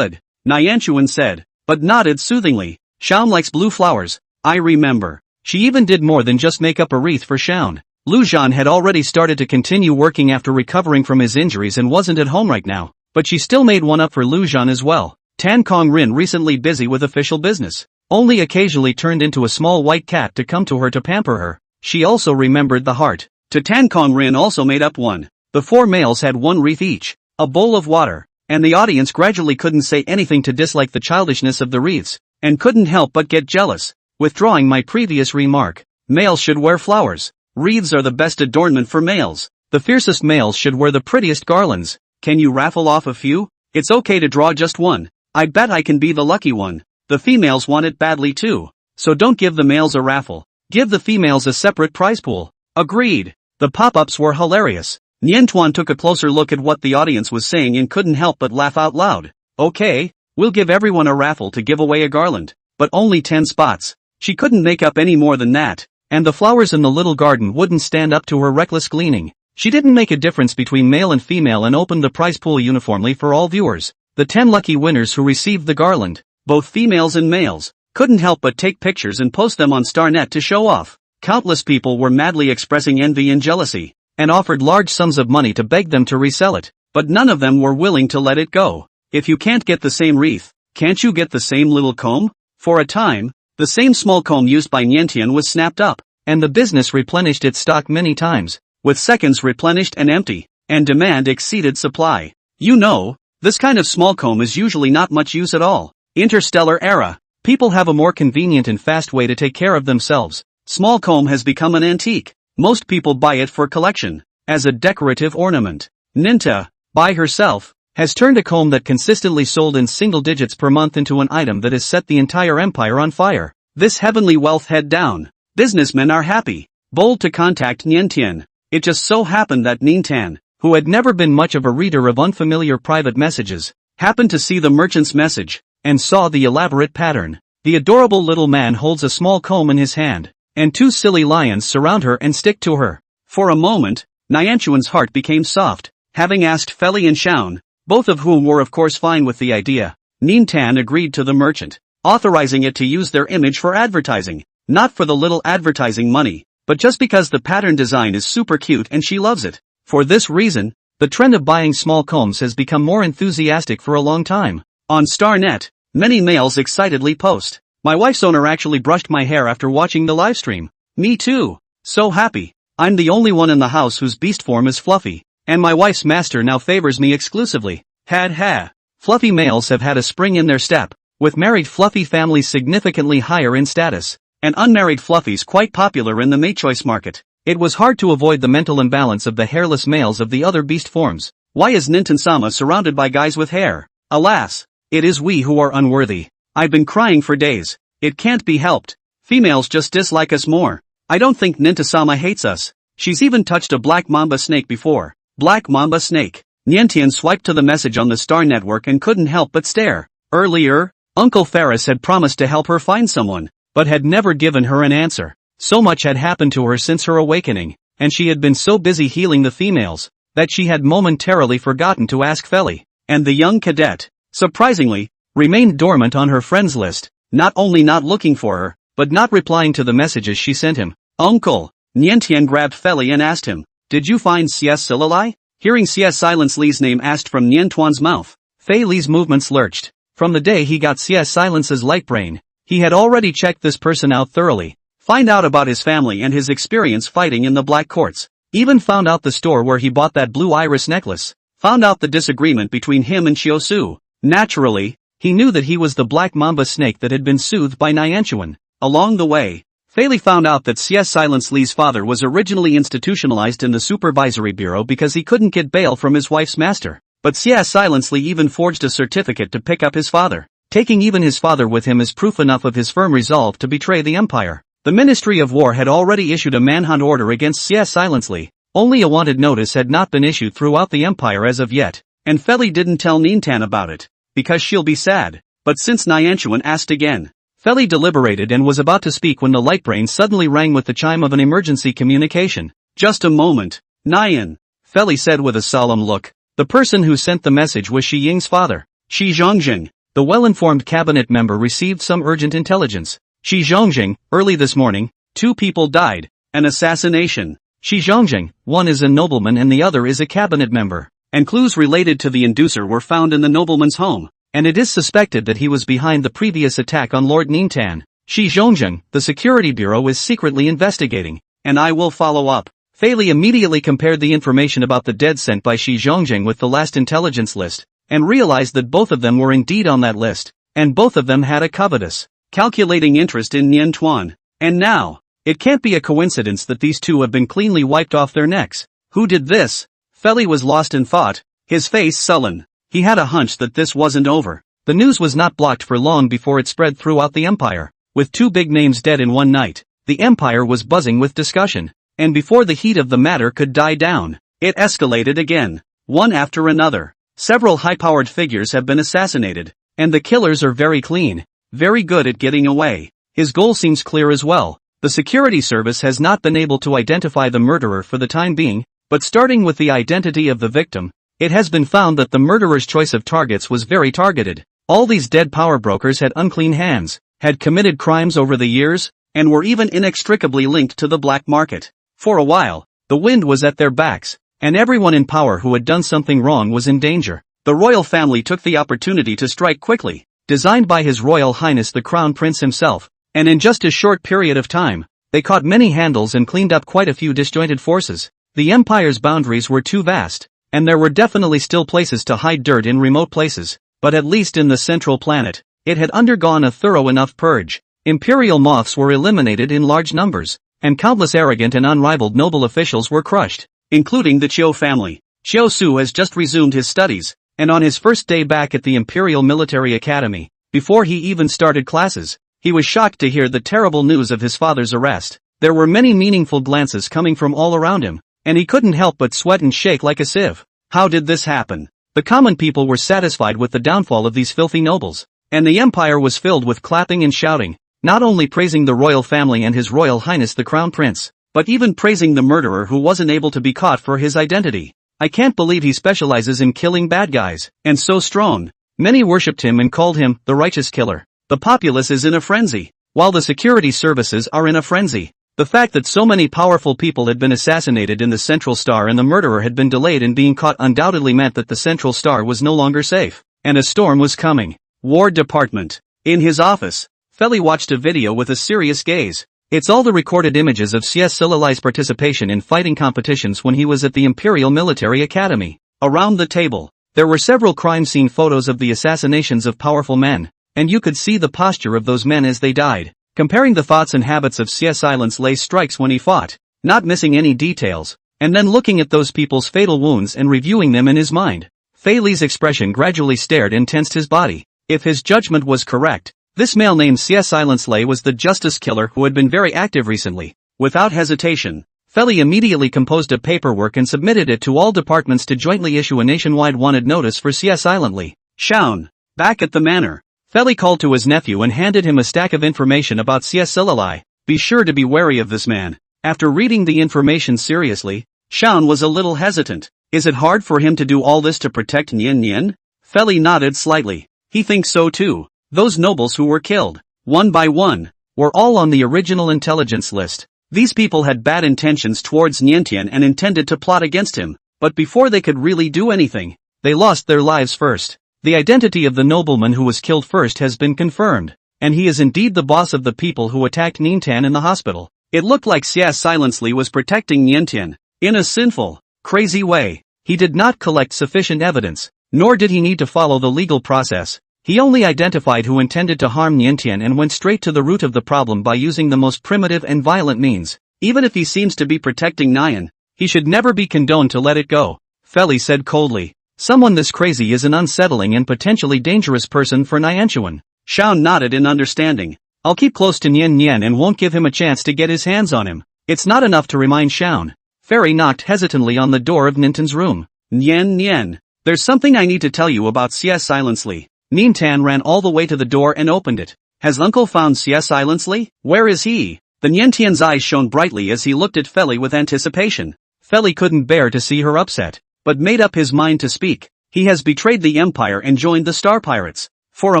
Nianchuan said, but nodded soothingly. Shaun likes blue flowers, I remember. She even did more than just make up a wreath for Shaun. Luan had already started to continue working after recovering from his injuries and wasn't at home right now, but she still made one up for Luan as well. Tan Kong Rin, recently busy with official business, only occasionally turned into a small white cat to come to her to pamper her. She also remembered the heart. To Tan Kong Rin also made up one. The 4 males had 1 wreath each, a bowl of water, and the audience gradually couldn't say anything to dislike the childishness of the wreaths, and couldn't help but get jealous. Withdrawing my previous remark, males should wear flowers. Wreaths are the best adornment for males. The fiercest males should wear the prettiest garlands. Can you raffle off a few? It's okay to draw just one. I bet I can be the lucky one. The females want it badly too. So don't give the males a raffle. Give the females a separate prize pool. Agreed. The pop-ups were hilarious. Niantuan took a closer look at what the audience was saying and couldn't help but laugh out loud. Okay, we'll give everyone a raffle to give away a garland. But only 10 spots. She couldn't make up any more than that. And the flowers in the little garden wouldn't stand up to her reckless gleaning. She didn't make a difference between male and female and opened the prize pool uniformly for all viewers. The 10 lucky winners who received the garland, both females and males, couldn't help but take pictures and post them on StarNet to show off. Countless people were madly expressing envy and jealousy, and offered large sums of money to beg them to resell it, but none of them were willing to let it go. If you can't get the same wreath, can't you get the same little comb? For a time, the same small comb used by Niantian was snapped up, and the business replenished its stock many times, with seconds replenished and empty, and demand exceeded supply. You know, this kind of small comb is usually not much use at all. Interstellar era. People have a more convenient and fast way to take care of themselves. Small comb has become an antique. Most people buy it for collection, as a decorative ornament. Ninta, by herself, has turned a comb that consistently sold in single digits per month into an item that has set the entire empire on fire. This heavenly wealth head down. Businessmen are happy, bold to contact Niantian. It just so happened that Nintan, who had never been much of a reader of unfamiliar private messages, happened to see the merchant's message, and saw the elaborate pattern. The adorable little man holds a small comb in his hand, and 2 silly lions surround her and stick to her. For a moment, Nianchuan's heart became soft, having asked Feli and Shaun, both of whom were of course fine with the idea. Nintan agreed to the merchant, authorizing it to use their image for advertising, not for the little advertising money, but just because the pattern design is super cute and she loves it. For this reason, The trend of buying small combs has become more enthusiastic for a long time. On StarNet, many males excitedly post, "My wife's owner actually brushed my hair after watching the livestream. Me too. So happy. I'm the only one in the house whose beast form is fluffy, and my wife's master now favors me exclusively. Had ha." Fluffy males have had a spring in their step, with married fluffy families significantly higher in status, and unmarried fluffies quite popular in the mate choice market. It was hard to avoid the mental imbalance of the hairless males of the other beast forms. Why is Ninten-sama surrounded by guys with hair? Alas, it is we who are unworthy. I've been crying for days. It can't be helped. Females just dislike us more. I don't think Ninten-sama hates us. She's even touched a black mamba snake before. Black mamba snake. Nientian swiped to the message on the Star Network and couldn't help but stare. Earlier, Uncle Ferris had promised to help her find someone, but had never given her an answer. So much had happened to her since her awakening, and she had been so busy healing the females, that she had momentarily forgotten to ask Feli. And the young cadet, surprisingly, remained dormant on her friends list, not only not looking for her, but not replying to the messages she sent him. "Uncle," Nientian grabbed Feli and asked him, "Did you find CS Sillalai?" Hearing CS Silence Li's name asked from Niantuan's mouth, Fei Li's movements lurched. From the day he got CS Silence's light brain, he had already checked this person out thoroughly. Find out about his family and his experience fighting in the Black Courts. Even found out the store where he bought that blue iris necklace. Found out the disagreement between him and Chiosu. Naturally, he knew that he was the black mamba snake that had been soothed by Niantuan. Along the way, Fei Li found out that CS Silence Li's father was originally institutionalized in the Supervisory Bureau because he couldn't get bail from his wife's master. But CS Silence Li even forged a certificate to pick up his father, taking even his father with him as proof enough of his firm resolve to betray the Empire. The Ministry of War had already issued a manhunt order against CS Silence Li. Only a wanted notice had not been issued throughout the Empire as of yet, and Feli didn't tell Nintan about it, because she'll be sad. But since Niantuan asked again, Feli deliberated and was about to speak when the light brain suddenly rang with the chime of an emergency communication. "Just a moment, Nian," Feli said with a solemn look. The person who sent the message was Shi Ying's father. Shi Zhongjing, the well-informed cabinet member, received some urgent intelligence. Shi Zhongjing, early this morning, 2 people died. An assassination. Shi Zhongjing, one is a nobleman and the other is a cabinet member. And clues related to the inducer were found in the nobleman's home, and it is suspected that he was behind the previous attack on Lord Nintan. Shi Zhongjing, the Security Bureau is secretly investigating, and I will follow up. Fei Li immediately compared the information about the dead sent by Shi Zhongjing with the last intelligence list, and realized that both of them were indeed on that list, and both of them had a covetous, calculating interest in Niantuan. And now, it can't be a coincidence that these two have been cleanly wiped off their necks. Who did this? Feli was lost in thought, his face sullen. He had a hunch that this wasn't over. The news was not blocked for long before it spread throughout the Empire. With 2 big names dead in one night, the Empire was buzzing with discussion. And before the heat of the matter could die down, it escalated again, one after another. Several high-powered figures have been assassinated, and the killers are very clean, very good at getting away. His goal seems clear as well. The security service has not been able to identify the murderer for the time being, but starting with the identity of the victim, it has been found that the murderer's choice of targets was very targeted. All these dead power brokers had unclean hands, had committed crimes over the years, and were even inextricably linked to the black market. For a while, the wind was at their backs, and everyone in power who had done something wrong was in danger. The royal family took the opportunity to strike quickly, designed by His Royal Highness the Crown Prince himself, and in just a short period of time, they caught many handles and cleaned up quite a few disjointed forces. The Empire's boundaries were too vast, and there were definitely still places to hide dirt in remote places, but at least in the central planet, it had undergone a thorough enough purge. Imperial moths were eliminated in large numbers, and countless arrogant and unrivaled noble officials were crushed, including the Chiu family. Chiu Su has just resumed his studies, and on his first day back at the Imperial Military Academy, before he even started classes, he was shocked to hear the terrible news of his father's arrest. There were many meaningful glances coming from all around him, and he couldn't help but sweat and shake like a sieve. How did this happen? The common people were satisfied with the downfall of these filthy nobles, and the empire was filled with clapping and shouting, not only praising the royal family and His Royal Highness the Crown Prince, but even praising the murderer who wasn't able to be caught for his identity. I can't believe he specializes in killing bad guys, and so strong. Many worshipped him and called him the righteous killer. The populace is in a frenzy, while the security services are in a frenzy. The fact that so many powerful people had been assassinated in the Central Star and the murderer had been delayed in being caught undoubtedly meant that the Central Star was no longer safe, and a storm was coming. War Department. In his office, Feli watched a video with a serious gaze. It's all the recorded images of CS Silali's participation in fighting competitions when he was at the Imperial Military Academy. Around the table, there were several crime scene photos of the assassinations of powerful men, and you could see the posture of those men as they died. Comparing the thoughts and habits of CS Silali's strikes when he fought, not missing any details, and then looking at those people's fatal wounds and reviewing them in his mind. Feli's expression gradually stared and tensed his body. If his judgment was correct, this male named CS Silali was the justice killer who had been very active recently. Without hesitation, Feli immediately composed a paperwork and submitted it to all departments to jointly issue a nationwide wanted notice for CS Silali. Shaun. Back at the manor, Feli called to his nephew and handed him a stack of information about CS Silali. Be sure to be wary of this man. After reading the information seriously, Shaun was a little hesitant. Is it hard for him to do all this to protect Nian Nian? Feli nodded slightly. He thinks so too. Those nobles who were killed, one by one, were all on the original intelligence list. These people had bad intentions towards Niantian and intended to plot against him, but before they could really do anything, they lost their lives first. The identity of the nobleman who was killed first has been confirmed, and he is indeed the boss of the people who attacked Niantian in the hospital. It looked like CS Silali was protecting Niantian, in a sinful, crazy way. He did not collect sufficient evidence, nor did he need to follow the legal process. He only identified who intended to harm Niantian and went straight to the root of the problem by using the most primitive and violent means. Even if he seems to be protecting Nian, he should never be condoned to let it go, Feli said coldly. Someone this crazy is an unsettling and potentially dangerous person for Nianchuan. Shaun nodded in understanding. I'll keep close to Nian Nian and won't give him a chance to get his hands on him. It's not enough to remind Shaun. Feri knocked hesitantly on the door of Nintan's room. Nian Nian, there's something I need to tell you about CS Silali. Nintan ran all the way to the door and opened it. Has Uncle found CS Silali? Where is he? The Niantian's eyes shone brightly as he looked at Feli with anticipation. Feli couldn't bear to see her upset, but made up his mind to speak. He has betrayed the Empire and joined the Star Pirates. For a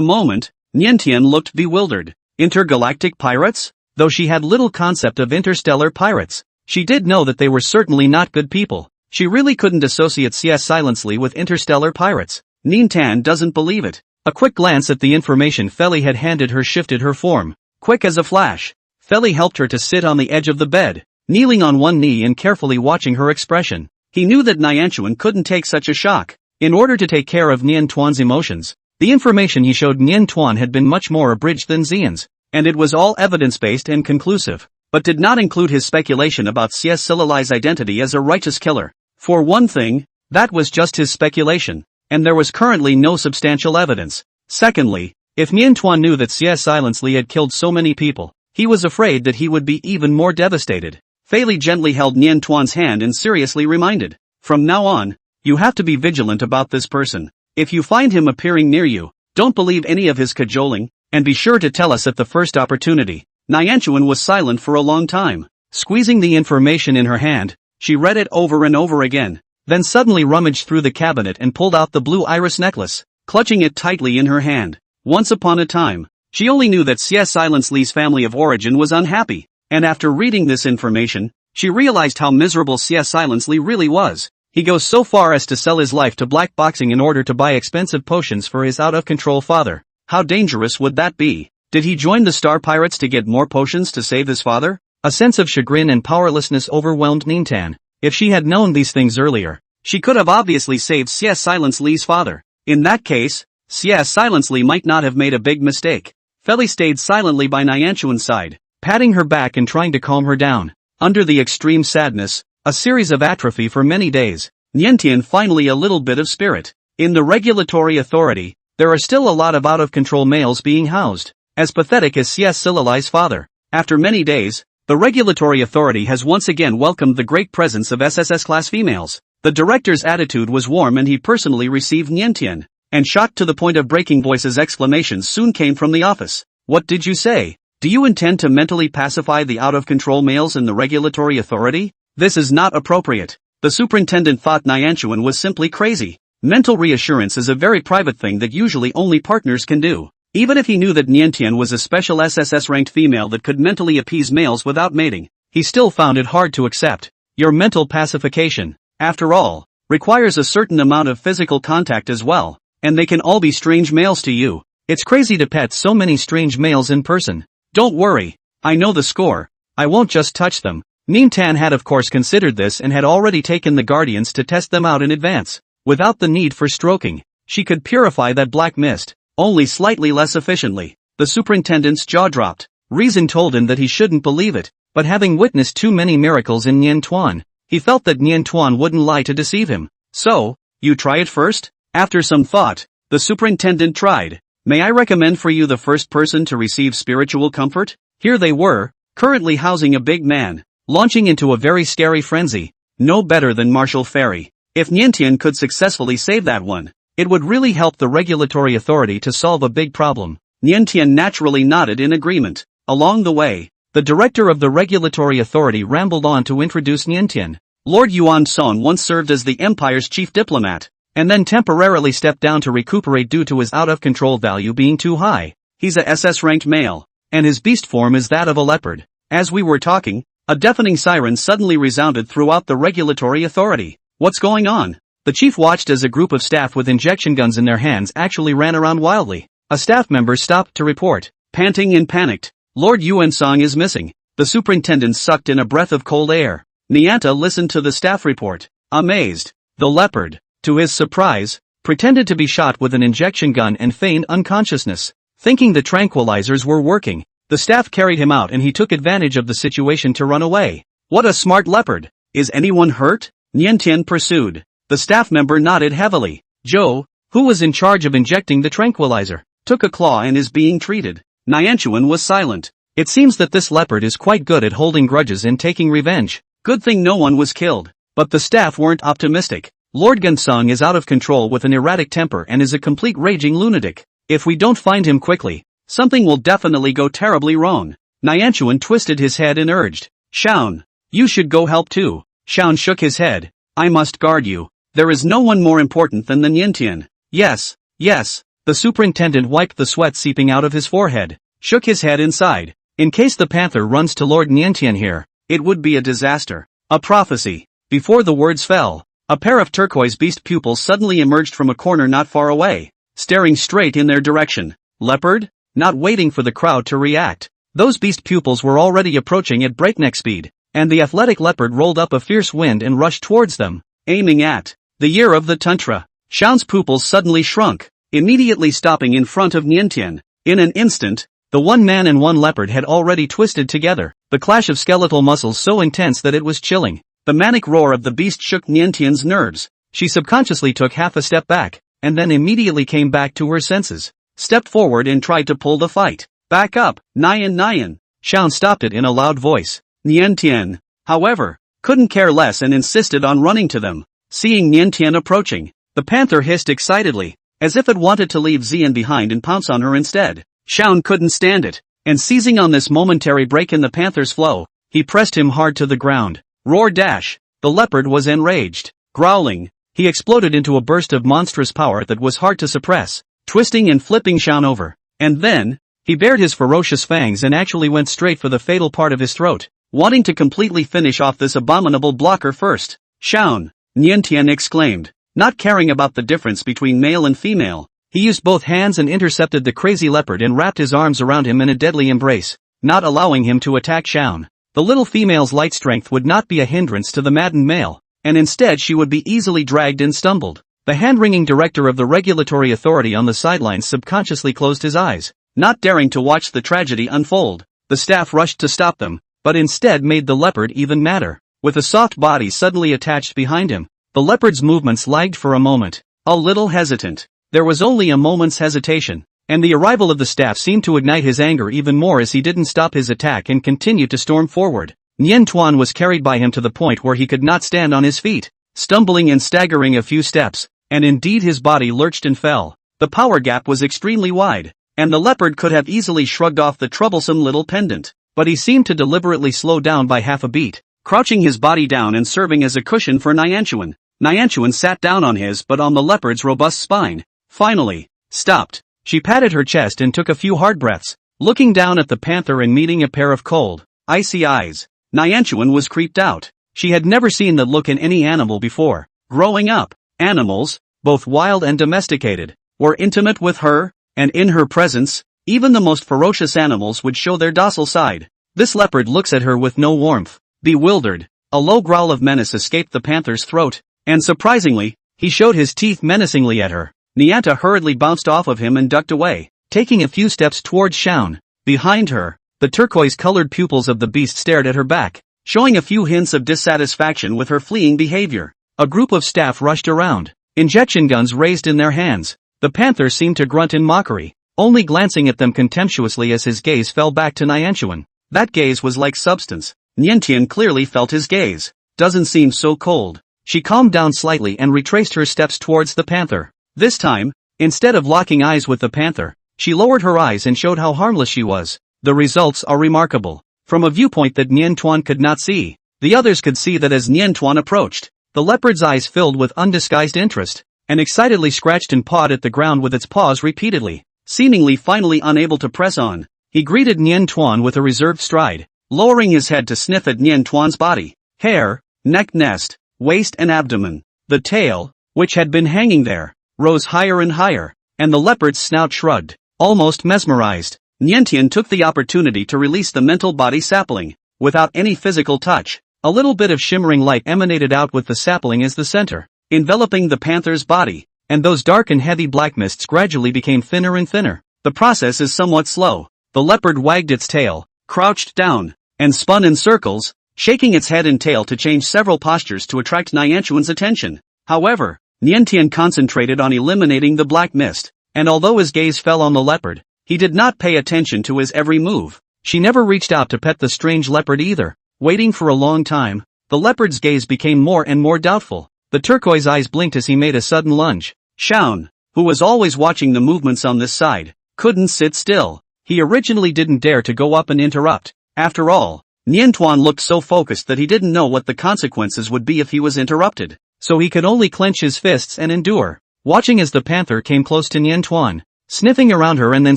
moment, Niantian looked bewildered. Intergalactic pirates? Though she had little concept of interstellar pirates, she did know that they were certainly not good people. She really couldn't associate CS Silali with interstellar pirates. Nintan doesn't believe it. A quick glance at the information Feli had handed her shifted her form. Quick as a flash, Feli helped her to sit on the edge of the bed, kneeling on one knee and carefully watching her expression. He knew that Nianchuan couldn't take such a shock. In order to take care of Nian Tuan's emotions, the information he showed Nian Tuan had been much more abridged than Xian's, and it was all evidence-based and conclusive, but did not include his speculation about CS Silali's identity as a righteous killer. For one thing, that was just his speculation, and there was currently no substantial evidence. Secondly, if Nian Tuan knew that CS Silali had killed so many people, he was afraid that he would be even more devastated. Feli gently held Nian Tuan's hand and seriously reminded, from now on, you have to be vigilant about this person. If you find him appearing near you, don't believe any of his cajoling, and be sure to tell us at the first opportunity. Nianchuan was silent for a long time. Squeezing the information in her hand, she read it over and over again, then suddenly rummaged through the cabinet and pulled out the blue iris necklace, clutching it tightly in her hand. Once upon a time, she only knew that CS Silali's family of origin was unhappy, and after reading this information, she realized how miserable CS Silali really was. He goes so far as to sell his life to black boxing in order to buy expensive potions for his out-of-control father. How dangerous would that be? Did he join the Star Pirates to get more potions to save his father? A sense of chagrin and powerlessness overwhelmed Nintan. If she had known these things earlier, she could have obviously saved CS Silali's father. In that case, CS Silali might not have made a big mistake. Feli stayed silently by Nianchuan's side, patting her back and trying to calm her down. Under the extreme sadness, a series of atrophy for many days, Niantian finally a little bit of spirit. In the regulatory authority, there are still a lot of out-of-control males being housed, as pathetic as CS Silali's father. After many days, the regulatory authority has once again welcomed the great presence of SSS-class females. The director's attitude was warm and he personally received Niantian, and shocked to the point of breaking voices exclamations soon came from the office. What did you say? Do you intend to mentally pacify the out-of-control males in the regulatory authority? This is not appropriate. The superintendent thought Nianchuan was simply crazy. Mental reassurance is a very private thing that usually only partners can do. Even if he knew that Niantian was a special SSS-ranked female that could mentally appease males without mating, he still found it hard to accept. Your mental pacification, after all, requires a certain amount of physical contact as well, and they can all be strange males to you. It's crazy to pet so many strange males in person. Don't worry, I know the score, I won't just touch them. Tan had of course considered this and had already taken the guardians to test them out in advance. Without the need for stroking, she could purify that black mist, only slightly less efficiently. The superintendent's jaw dropped. Reason told him that he shouldn't believe it, but having witnessed too many miracles in Nian Tuan, he felt that Nian Tuan wouldn't lie to deceive him. So, you try it first? After some thought, the superintendent tried. May I recommend for you the first person to receive spiritual comfort? Here they were, currently housing a big man, launching into a very scary frenzy. No better than Marshal Ferry. If Niantian could successfully save that one, it would really help the regulatory authority to solve a big problem. Niantian naturally nodded in agreement. Along the way, the director of the regulatory authority rambled on to introduce Niantian. Lord Yuan Song once served as the empire's chief diplomat, and then temporarily stepped down to recuperate due to his out-of-control value being too high. He's a SS-ranked male, and his beast form is that of a leopard. As we were talking, a deafening siren suddenly resounded throughout the regulatory authority. What's going on? The chief watched as a group of staff with injection guns in their hands actually ran around wildly. A staff member stopped to report, panting and panicked. Lord Yuansong is missing. The superintendent sucked in a breath of cold air. Nianta listened to the staff report, amazed. The leopard, to his surprise, pretended to be shot with an injection gun and feigned unconsciousness. Thinking the tranquilizers were working, the staff carried him out and he took advantage of the situation to run away. What a smart leopard. Is anyone hurt? Niantian pursued. The staff member nodded heavily. Zhou, who was in charge of injecting the tranquilizer, took a claw and is being treated. Nianchuan was silent. It seems that this leopard is quite good at holding grudges and taking revenge. Good thing no one was killed. But the staff weren't optimistic. Lord Gansong is out of control with an erratic temper and is a complete raging lunatic. If we don't find him quickly, something will definitely go terribly wrong. Nianchuan twisted his head and urged. Shaun, you should go help too. Shaun shook his head. I must guard you. There is no one more important than the Niantian. Yes, yes. The superintendent wiped the sweat seeping out of his forehead, shook his head inside. In case the panther runs to Lord Niantian here, it would be a disaster. A prophecy. Before the words fell, a pair of turquoise beast pupils suddenly emerged from a corner not far away, staring straight in their direction. Leopard? Not waiting for the crowd to react. Those beast pupils were already approaching at breakneck speed, and the athletic leopard rolled up a fierce wind and rushed towards them, aiming at the year of the Tantra. Shaun's pupils suddenly shrunk, immediately stopping in front of Niantian. In an instant, the one man and one leopard had already twisted together, the clash of skeletal muscles so intense that it was chilling. The manic roar of the beast shook Niantian's nerves. She subconsciously took half a step back, and then immediately came back to her senses, stepped forward and tried to pull the fight. Back up, Nian. Shaun stopped it in a loud voice. Niantian, however, couldn't care less and insisted on running to them. Seeing Niantian approaching, the panther hissed excitedly, as if it wanted to leave Xian behind and pounce on her instead. Shaun couldn't stand it, and seizing on this momentary break in the panther's flow, he pressed him hard to the ground. Roar dash! The leopard was enraged. Growling, he exploded into a burst of monstrous power that was hard to suppress, twisting and flipping Shaun over. And then, he bared his ferocious fangs and actually went straight for the fatal part of his throat, wanting to completely finish off this abominable blocker first. Shaun! Niantian exclaimed, not caring about the difference between male and female. He used both hands and intercepted the crazy leopard and wrapped his arms around him in a deadly embrace, not allowing him to attack Shaun. The little female's light strength would not be a hindrance to the maddened male, and instead she would be easily dragged and stumbled. The hand-wringing director of the regulatory authority on the sidelines subconsciously closed his eyes, not daring to watch the tragedy unfold. The staff rushed to stop them, but instead made the leopard even madder. With a soft body suddenly attached behind him, the leopard's movements lagged for a moment, a little hesitant. There was only a moment's hesitation, and the arrival of the staff seemed to ignite his anger even more as he didn't stop his attack and continued to storm forward. Nian Tuan was carried by him to the point where he could not stand on his feet, stumbling and staggering a few steps, and indeed his body lurched and fell. The power gap was extremely wide, and the leopard could have easily shrugged off the troublesome little pendant, but he seemed to deliberately slow down by half a beat, crouching his body down and serving as a cushion for Nianchuan. Nianchuan sat down on his but on the leopard's robust spine. Finally, stopped. She patted her chest and took a few hard breaths, looking down at the panther and meeting a pair of cold, icy eyes. Nyanchuan was creeped out. She had never seen that look in any animal before. Growing up, animals, both wild and domesticated, were intimate with her, and in her presence, even the most ferocious animals would show their docile side. This leopard looks at her with no warmth. Bewildered, a low growl of menace escaped the panther's throat, and surprisingly, he showed his teeth menacingly at her. Nyanta hurriedly bounced off of him and ducked away, taking a few steps towards Shaun. Behind her, the turquoise-colored pupils of the beast stared at her back, showing a few hints of dissatisfaction with her fleeing behavior. A group of staff rushed around, injection guns raised in their hands. The panther seemed to grunt in mockery, only glancing at them contemptuously as his gaze fell back to Nyanchuan. That gaze was like substance. Niantian clearly felt his gaze. Doesn't seem so cold. She calmed down slightly and retraced her steps towards the panther. This time, instead of locking eyes with the panther, she lowered her eyes and showed how harmless she was. The results are remarkable. From a viewpoint that Nian Tuan could not see, the others could see that as Nian Tuan approached, the leopard's eyes filled with undisguised interest, and excitedly scratched and pawed at the ground with its paws repeatedly. Seemingly finally unable to press on, he greeted Nian Tuan with a reserved stride, lowering his head to sniff at Nian Tuan's body, hair, neck nest, waist and abdomen. The tail, which had been hanging there, rose higher and higher, and the leopard's snout shrugged, almost mesmerized. Niantian took the opportunity to release the mental body sapling, without any physical touch. A little bit of shimmering light emanated out with the sapling as the center, enveloping the panther's body, and those dark and heavy black mists gradually became thinner and thinner. The process is somewhat slow. The leopard wagged its tail, crouched down, and spun in circles, shaking its head and tail to change several postures to attract Nyanchuan's attention. However, Niantian concentrated on eliminating the black mist, and although his gaze fell on the leopard, he did not pay attention to his every move. She never reached out to pet the strange leopard either. Waiting for a long time, the leopard's gaze became more and more doubtful. The turquoise eyes blinked as he made a sudden lunge. Shaun, who was always watching the movements on this side, couldn't sit still. He originally didn't dare to go up and interrupt. After all, Nian Tuan looked so focused that he didn't know what the consequences would be if he was interrupted. So he could only clench his fists and endure, watching as the panther came close to Nian Tuan, sniffing around her and then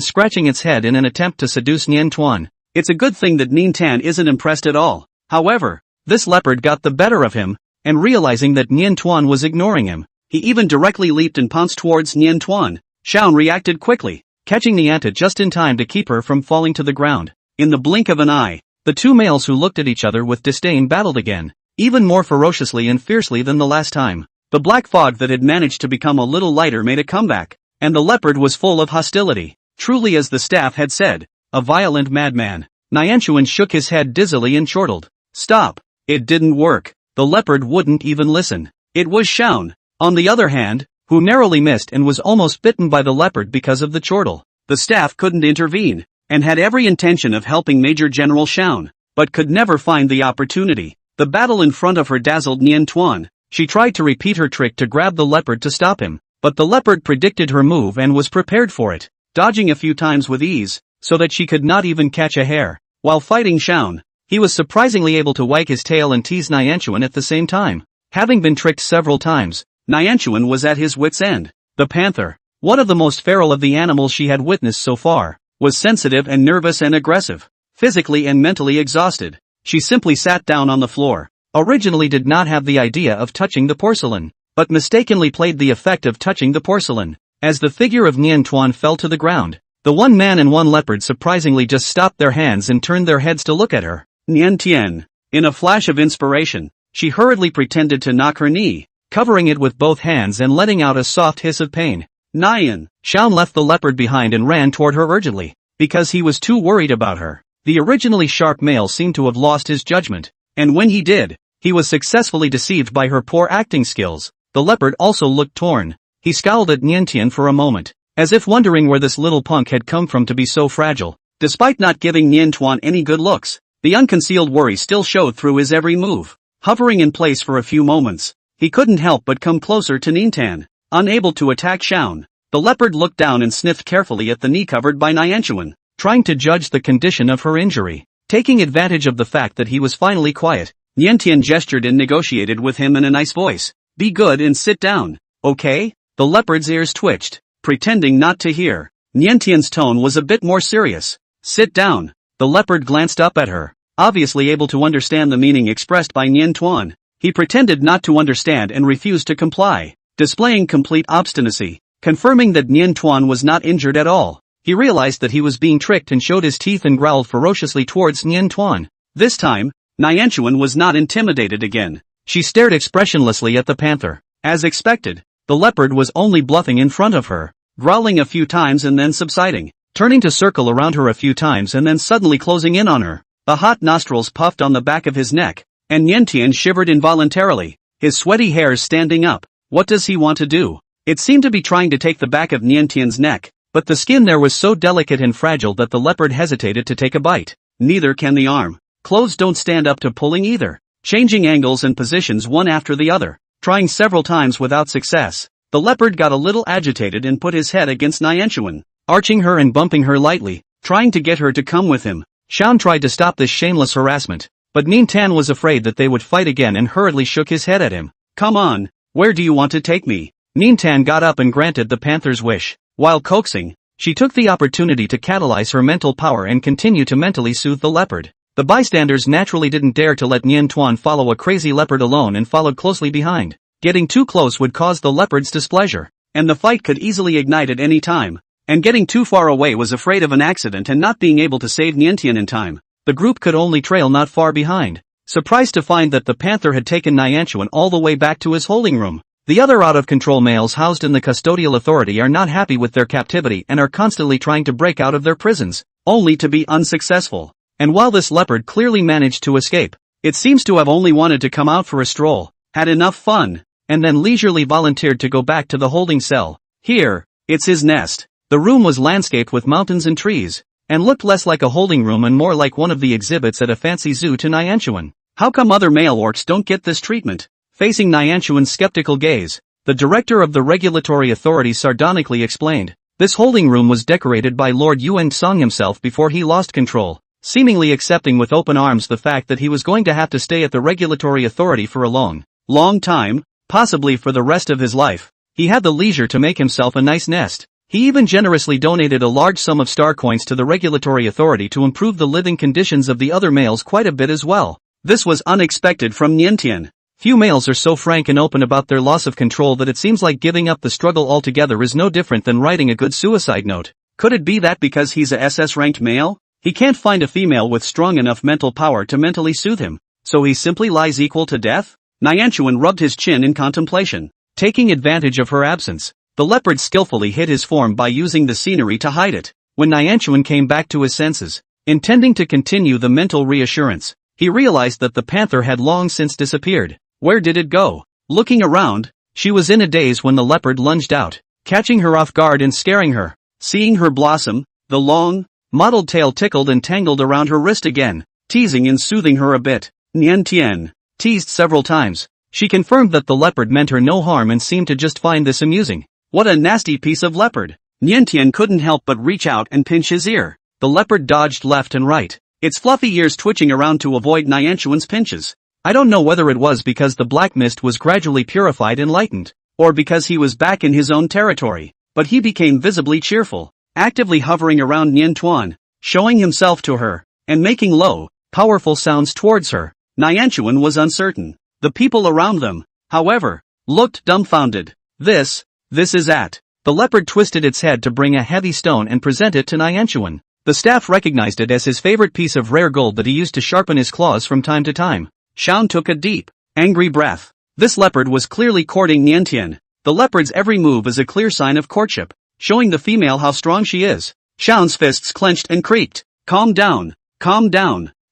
scratching its head in an attempt to seduce Nian Tuan. It's a good thing that Nian Tan isn't impressed at all. However, this leopard got the better of him, and realizing that Nian Tuan was ignoring him, he even directly leaped and pounced towards Nian Tuan. Shaun reacted quickly, catching Nyanta just in time to keep her from falling to the ground. In the blink of an eye, the two males who looked at each other with disdain battled again, even more ferociously and fiercely than the last time. The black fog that had managed to become a little lighter made a comeback, and the leopard was full of hostility. Truly, as the staff had said, a violent madman. Nyanchuan shook his head dizzily and chortled. Stop. It didn't work. The leopard wouldn't even listen. It was Shaun, on the other hand, who narrowly missed and was almost bitten by the leopard because of the chortle. The staff couldn't intervene, and had every intention of helping Major General Shaun, but could never find the opportunity. The battle in front of her dazzled Nian Tuan. She tried to repeat her trick to grab the leopard to stop him, but the leopard predicted her move and was prepared for it, dodging a few times with ease, so that she could not even catch a hair. While fighting Shaun, he was surprisingly able to wag his tail and tease Nyanchuan at the same time. Having been tricked several times, Nyanchuan was at his wit's end. The panther, one of the most feral of the animals she had witnessed so far, was sensitive and nervous and aggressive, physically and mentally exhausted. She simply sat down on the floor, originally did not have the idea of touching the porcelain, but mistakenly played the effect of touching the porcelain. As the figure of Nian Tuan fell to the ground, the one man and one leopard surprisingly just stopped their hands and turned their heads to look at her. Nian Tian. In a flash of inspiration, she hurriedly pretended to knock her knee, covering it with both hands and letting out a soft hiss of pain. Nyan. Shaun left the leopard behind and ran toward her urgently, because he was too worried about her. The originally sharp male seemed to have lost his judgment, and when he did, he was successfully deceived by her poor acting skills. The leopard also looked torn. He scowled at Niantian for a moment, as if wondering where this little punk had come from to be so fragile. Despite not giving Nian Tuan any good looks, the unconcealed worry still showed through his every move. Hovering in place for a few moments, he couldn't help but come closer to Nintan. Unable to attack Shaun, the leopard looked down and sniffed carefully at the knee covered by Nyanchuan, trying to judge the condition of her injury. Taking advantage of the fact that he was finally quiet, Niantian gestured and negotiated with him in a nice voice. Be good and sit down, okay? The leopard's ears twitched, pretending not to hear. Niantian's tone was a bit more serious. Sit down. The leopard glanced up at her, obviously able to understand the meaning expressed by Nien Tuan. He pretended not to understand and refused to comply, displaying complete obstinacy. Confirming that Nien Tuan was not injured at all, he realized that he was being tricked and showed his teeth and growled ferociously towards Nien Tuan. This time, Nianchuan was not intimidated again. She stared expressionlessly at the panther. As expected, the leopard was only bluffing in front of her, growling a few times and then subsiding, turning to circle around her a few times and then suddenly closing in on her. The hot nostrils puffed on the back of his neck, and Niantian shivered involuntarily, his sweaty hairs standing up. What does he want to do? It seemed to be trying to take the back of Niantian's neck, but the skin there was so delicate and fragile that the leopard hesitated to take a bite. Neither can the arm. Clothes don't stand up to pulling either. Changing angles and positions one after the other, trying several times without success, the leopard got a little agitated and put his head against Nianchuan, arching her and bumping her lightly, trying to get her to come with him. Shan tried to stop this shameless harassment, but Nien Tan was afraid that they would fight again and hurriedly shook his head at him. Come on, where do you want to take me? Nien Tan got up and granted the panther's wish. While coaxing, she took the opportunity to catalyze her mental power and continue to mentally soothe the leopard. The bystanders naturally didn't dare to let Nien Tuan follow a crazy leopard alone and followed closely behind. Getting too close would cause the leopard's displeasure, and the fight could easily ignite at any time. And getting too far away was afraid of an accident and not being able to save Niantian in time. The group could only trail not far behind, surprised to find that the panther had taken Nianchuan all the way back to his holding room. The other out-of-control males housed in the custodial authority are not happy with their captivity and are constantly trying to break out of their prisons, only to be unsuccessful. And while this leopard clearly managed to escape, it seems to have only wanted to come out for a stroll, had enough fun, and then leisurely volunteered to go back to the holding cell. Here, it's his nest. The room was landscaped with mountains and trees, and looked less like a holding room and more like one of the exhibits at a fancy zoo to Nianchuan. How come other male orcs don't get this treatment? Facing Nianchuan's skeptical gaze, the director of the regulatory authority sardonically explained, this holding room was decorated by Lord Yuan Song himself before he lost control, seemingly accepting with open arms the fact that he was going to have to stay at the regulatory authority for a long time, possibly for the rest of his life. He had the leisure to make himself a nice nest. He even generously donated a large sum of star coins to the regulatory authority to improve the living conditions of the other males quite a bit as well. This was unexpected from Niantian. Few males are so frank and open about their loss of control that it seems like giving up the struggle altogether is no different than writing a good suicide note. Could it be that because he's a SS-ranked male, he can't find a female with strong enough mental power to mentally soothe him, so he simply lies equal to death? Nianchuan rubbed his chin in contemplation. Taking advantage of her absence, the leopard skillfully hid his form by using the scenery to hide it. When Nianchuan came back to his senses, intending to continue the mental reassurance, he realized that the panther had long since disappeared. Where did it go? Looking around, she was in a daze when the leopard lunged out, catching her off guard and scaring her. Seeing her blossom, the long, mottled tail tickled and tangled around her wrist again, teasing and soothing her a bit. Niantian teased several times. She confirmed that the leopard meant her no harm and seemed to just find this amusing. What a nasty piece of leopard. Niantian couldn't help but reach out and pinch his ear. The leopard dodged left and right, its fluffy ears twitching around to avoid Nianchuan's pinches. I don't know whether it was because the black mist was gradually purified and lightened, or because he was back in his own territory, but he became visibly cheerful, actively hovering around Nien Tuan, showing himself to her, and making low, powerful sounds towards her. Nianchuan was uncertain. The people around them, however, looked dumbfounded. This is at. The leopard twisted its head to bring a heavy stone and present it to Nianchuan. The staff recognized it as his favorite piece of rare gold that he used to sharpen his claws from time to time. Shan took a deep, angry breath. This leopard was clearly courting Niantian. The leopard's every move is a clear sign of courtship, showing the female how strong she is. Shan's fists clenched and creaked. Calm down,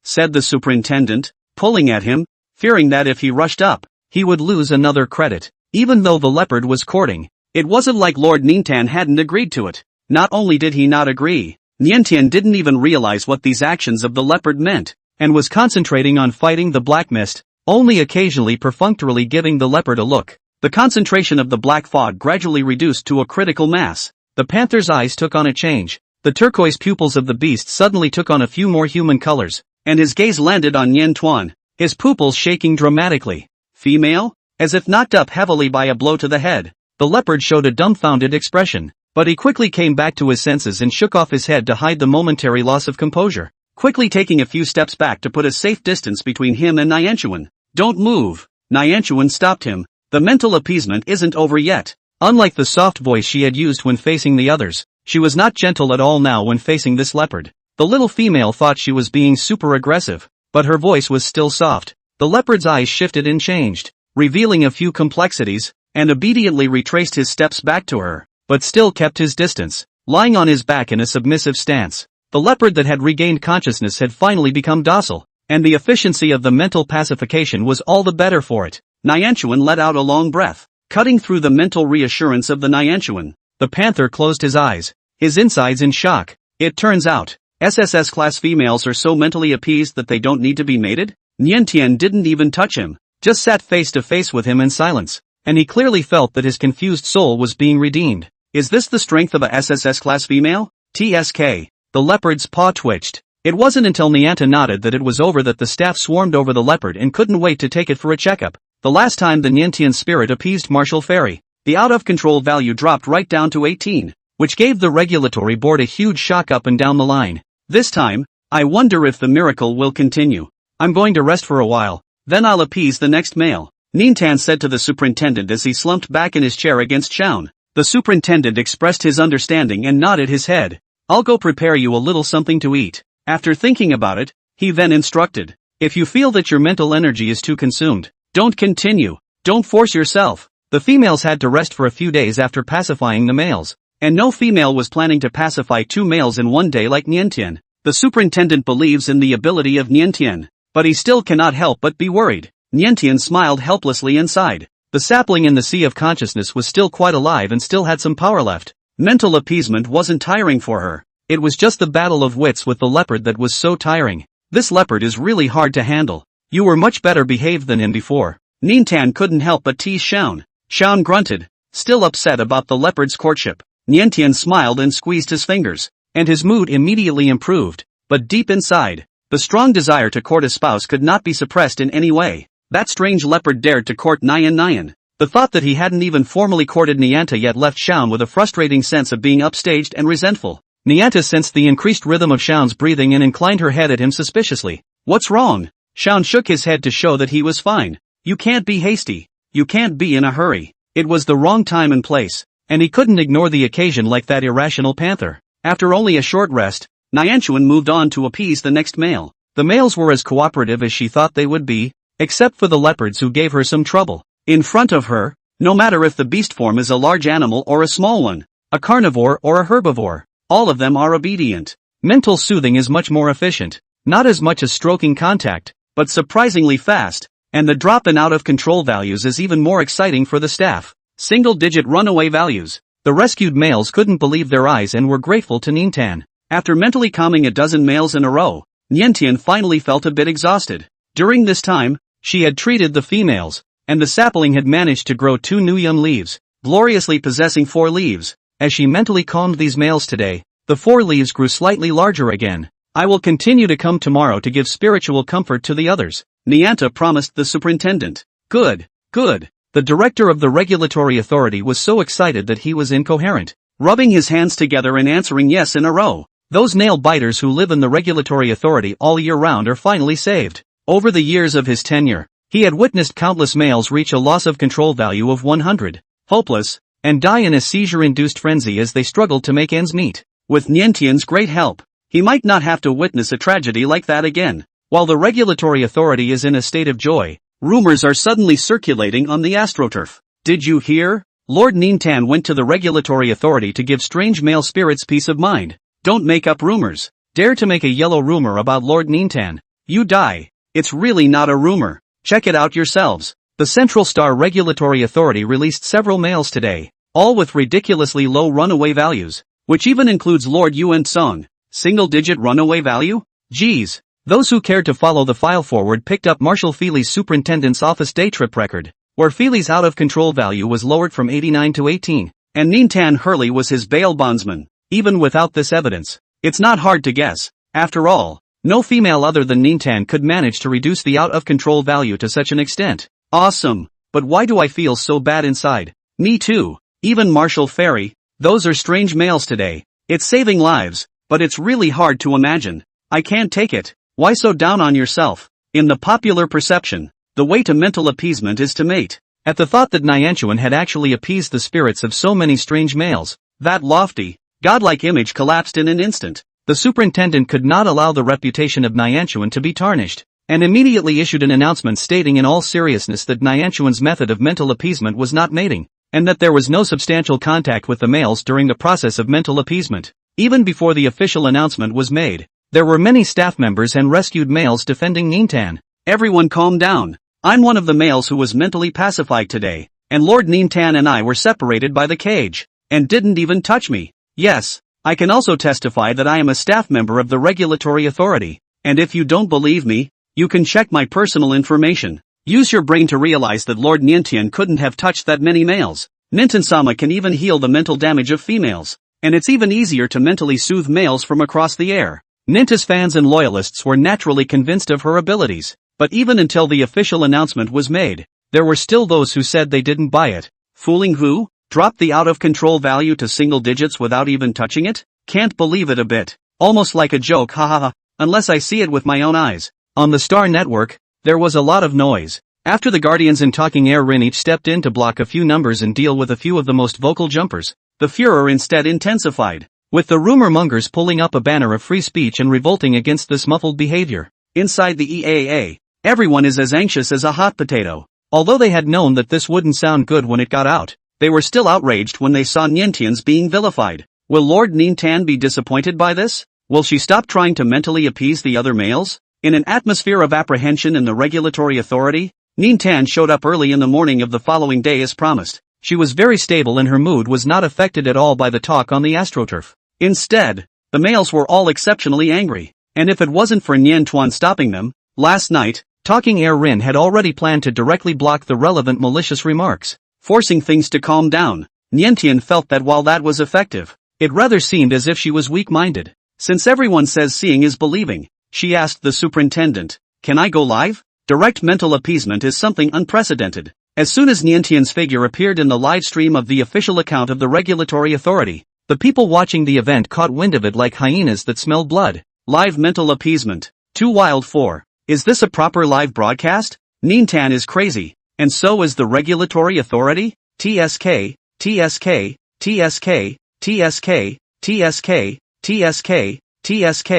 said the superintendent, pulling at him, fearing that if he rushed up, he would lose another credit. Even though the leopard was courting, it wasn't like Lord Niantian hadn't agreed to it. Not only did he not agree, Niantian didn't even realize what these actions of the leopard meant, and was concentrating on fighting the black mist, only occasionally perfunctorily giving the leopard a look. The concentration of the black fog gradually reduced to a critical mass. The panther's eyes took on a change. The turquoise pupils of the beast suddenly took on a few more human colors, and his gaze landed on Nien Tuan, his pupils shaking dramatically. Female? As if knocked up heavily by a blow to the head, the leopard showed a dumbfounded expression, but he quickly came back to his senses and shook off his head to hide the momentary loss of composure. quickly taking a few steps back to put a safe distance between him and Nyanchuan. Don't move. Nyanchuan stopped him. The mental appeasement isn't over yet. Unlike the soft voice she had used when facing the others, she was not gentle at all now when facing this leopard. The little female thought she was being super aggressive, but her voice was still soft. The leopard's eyes shifted and changed, revealing a few complexities, and obediently retraced his steps back to her, but still kept his distance, lying on his back in a submissive stance. The leopard that had regained consciousness had finally become docile, and the efficiency of the mental pacification was all the better for it. Nyanchuan let out a long breath, cutting through the mental reassurance of the Nyanchuan. The panther closed his eyes, his insides in shock. It turns out, SSS class females are so mentally appeased that they don't need to be mated? Niantian didn't even touch him, just sat face to face with him in silence, and he clearly felt that his confused soul was being redeemed. Is this the strength of a SSS class female? TSK. The leopard's paw twitched. It wasn't until Nianta nodded that it was over that the staff swarmed over the leopard and couldn't wait to take it for a checkup. The last time the Niantian spirit appeased Martial Fairy, the out-of-control value dropped right down to 18, which gave the regulatory board a huge shock up and down the line. This time, I wonder if the miracle will continue. I'm going to rest for a while, then I'll appease the next male, Nintan said to the superintendent as he slumped back in his chair against Shaun. The superintendent expressed his understanding and nodded his head. I'll go prepare you a little something to eat. After thinking about it, he then instructed. If you feel that your mental energy is too consumed, don't continue. Don't force yourself. The females had to rest for a few days after pacifying the males, and no female was planning to pacify 2 males in one day like Niantian. The superintendent believes in the ability of Niantian, but he still cannot help but be worried. Niantian smiled helplessly inside. The sapling in the sea of consciousness was still quite alive and still had some power left. Mental appeasement wasn't tiring for her. It was just the battle of wits with the leopard that was so tiring. This leopard is really hard to handle. You were much better behaved than him before. Nintan couldn't help but tease Shaun. Shaun grunted, still upset about the leopard's courtship. Niantian smiled and squeezed his fingers, and his mood immediately improved. But deep inside, the strong desire to court a spouse could not be suppressed in any way. That strange leopard dared to court Nyan. The thought that he hadn't even formally courted Nianta yet left Shaun with a frustrating sense of being upstaged and resentful. Nianta sensed the increased rhythm of Shaun's breathing and inclined her head at him suspiciously. What's wrong? Shaun shook his head to show that he was fine. You can't be hasty. You can't be in a hurry. It was the wrong time and place, and he couldn't ignore the occasion like that irrational panther. After only a short rest, Nyanchuan moved on to appease the next male. The males were as cooperative as she thought they would be, except for the leopards who gave her some trouble. In front of her, no matter if the beast form is a large animal or a small one, a carnivore or a herbivore, all of them are obedient. Mental soothing is much more efficient, not as much as stroking contact, but surprisingly fast, and the drop in out-of-control values is even more exciting for the staff. Single-digit runaway values. The rescued males couldn't believe their eyes and were grateful to Nintan. After mentally calming a dozen males in a row, Niantian finally felt a bit exhausted. During this time, she had treated the females, and the sapling had managed to grow 2 new young leaves, gloriously possessing 4 leaves. As she mentally calmed these males today, the 4 leaves grew slightly larger again. I will continue to come tomorrow to give spiritual comfort to the others, Nianta promised the superintendent. Good, good. The director of the regulatory authority was so excited that he was incoherent, rubbing his hands together and answering yes in a row. Those nail-biters who live in the regulatory authority all year round are finally saved. Over the years of his tenure, he had witnessed countless males reach a loss of control value of 100, hopeless, and die in a seizure-induced frenzy as they struggled to make ends meet. With Niantian's great help, he might not have to witness a tragedy like that again. While the regulatory authority is in a state of joy, rumors are suddenly circulating on the astroturf. Did you hear? Lord Nintan went to the regulatory authority to give strange male spirits peace of mind. Don't make up rumors. Dare to make a yellow rumor about Lord Nintan. You die. It's really not a rumor. Check it out yourselves. The Central Star Regulatory Authority released several males today, all with ridiculously low runaway values, which even includes Lord Yuan Song. Single-digit runaway value? Geez. Those who cared to follow the file forward picked up Marshal Feely's superintendent's office day trip record, where Feely's out-of-control value was lowered from 89 to 18, and Nintan Hurley was his bail bondsman. Even without this evidence, it's not hard to guess. After all, no female other than Nintan could manage to reduce the out-of-control value to such an extent. Awesome. But why do I feel so bad inside? Me too. Even Marshal Fairy. Those are strange males today. It's saving lives, but it's really hard to imagine. I can't take it. Why so down on yourself? In the popular perception, the way to mental appeasement is to mate. At the thought that Nyanchuan had actually appeased the spirits of so many strange males, that lofty, godlike image collapsed in an instant. The superintendent could not allow the reputation of Nyanchuan to be tarnished, and immediately issued an announcement stating in all seriousness that Nyanchuan's method of mental appeasement was not mating, and that there was no substantial contact with the males during the process of mental appeasement. Even before the official announcement was made, there were many staff members and rescued males defending Nintan. Everyone calm down. I'm one of the males who was mentally pacified today, and Lord Nintan and I were separated by the cage, and didn't even touch me. Yes, I can also testify that I am a staff member of the regulatory authority, and if you don't believe me, you can check my personal information. Use your brain to realize that Lord Nintan couldn't have touched that many males. Nintan-sama can even heal the mental damage of females, and it's even easier to mentally soothe males from across the air. Ninta's fans and loyalists were naturally convinced of her abilities, but even until the official announcement was made, there were still those who said they didn't buy it. Fooling who? Dropped the out-of-control value to single digits without even touching it? Can't believe it a bit. Almost like a joke, hahaha, unless I see it with my own eyes. On the Star Network, there was a lot of noise. After the Guardians and Talking Air Rin each stepped in to block a few numbers and deal with a few of the most vocal jumpers, the furor instead intensified, with the rumor mongers pulling up a banner of free speech and revolting against this muffled behavior. Inside the EAA, everyone is as anxious as a hot potato. Although they had known that this wouldn't sound good when it got out, they were still outraged when they saw Nintians being vilified. Will Lord Nintan be disappointed by this? Will she stop trying to mentally appease the other males? In an atmosphere of apprehension in the regulatory authority, Nintan showed up early in the morning of the following day as promised. She was very stable and her mood was not affected at all by the talk on the AstroTurf. Instead, the males were all exceptionally angry, and if it wasn't for Nyan Tuan stopping them, last night, Talking Air Rin had already planned to directly block the relevant malicious remarks. Forcing things to calm down, Niantian felt that while that was effective, it rather seemed as if she was weak-minded. Since everyone says seeing is believing, she asked the superintendent, "Can I go live?" Direct mental appeasement is something unprecedented. As soon as Niantian's figure appeared in the live stream of the official account of the regulatory authority, the people watching the event caught wind of it like hyenas that smell blood. Live mental appeasement. Too wild for. Is this a proper live broadcast? Nintan is crazy. And so is the regulatory authority? TSK, TSK, TSK, TSK, TSK, TSK, TSK,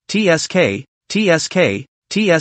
TSK, TSK,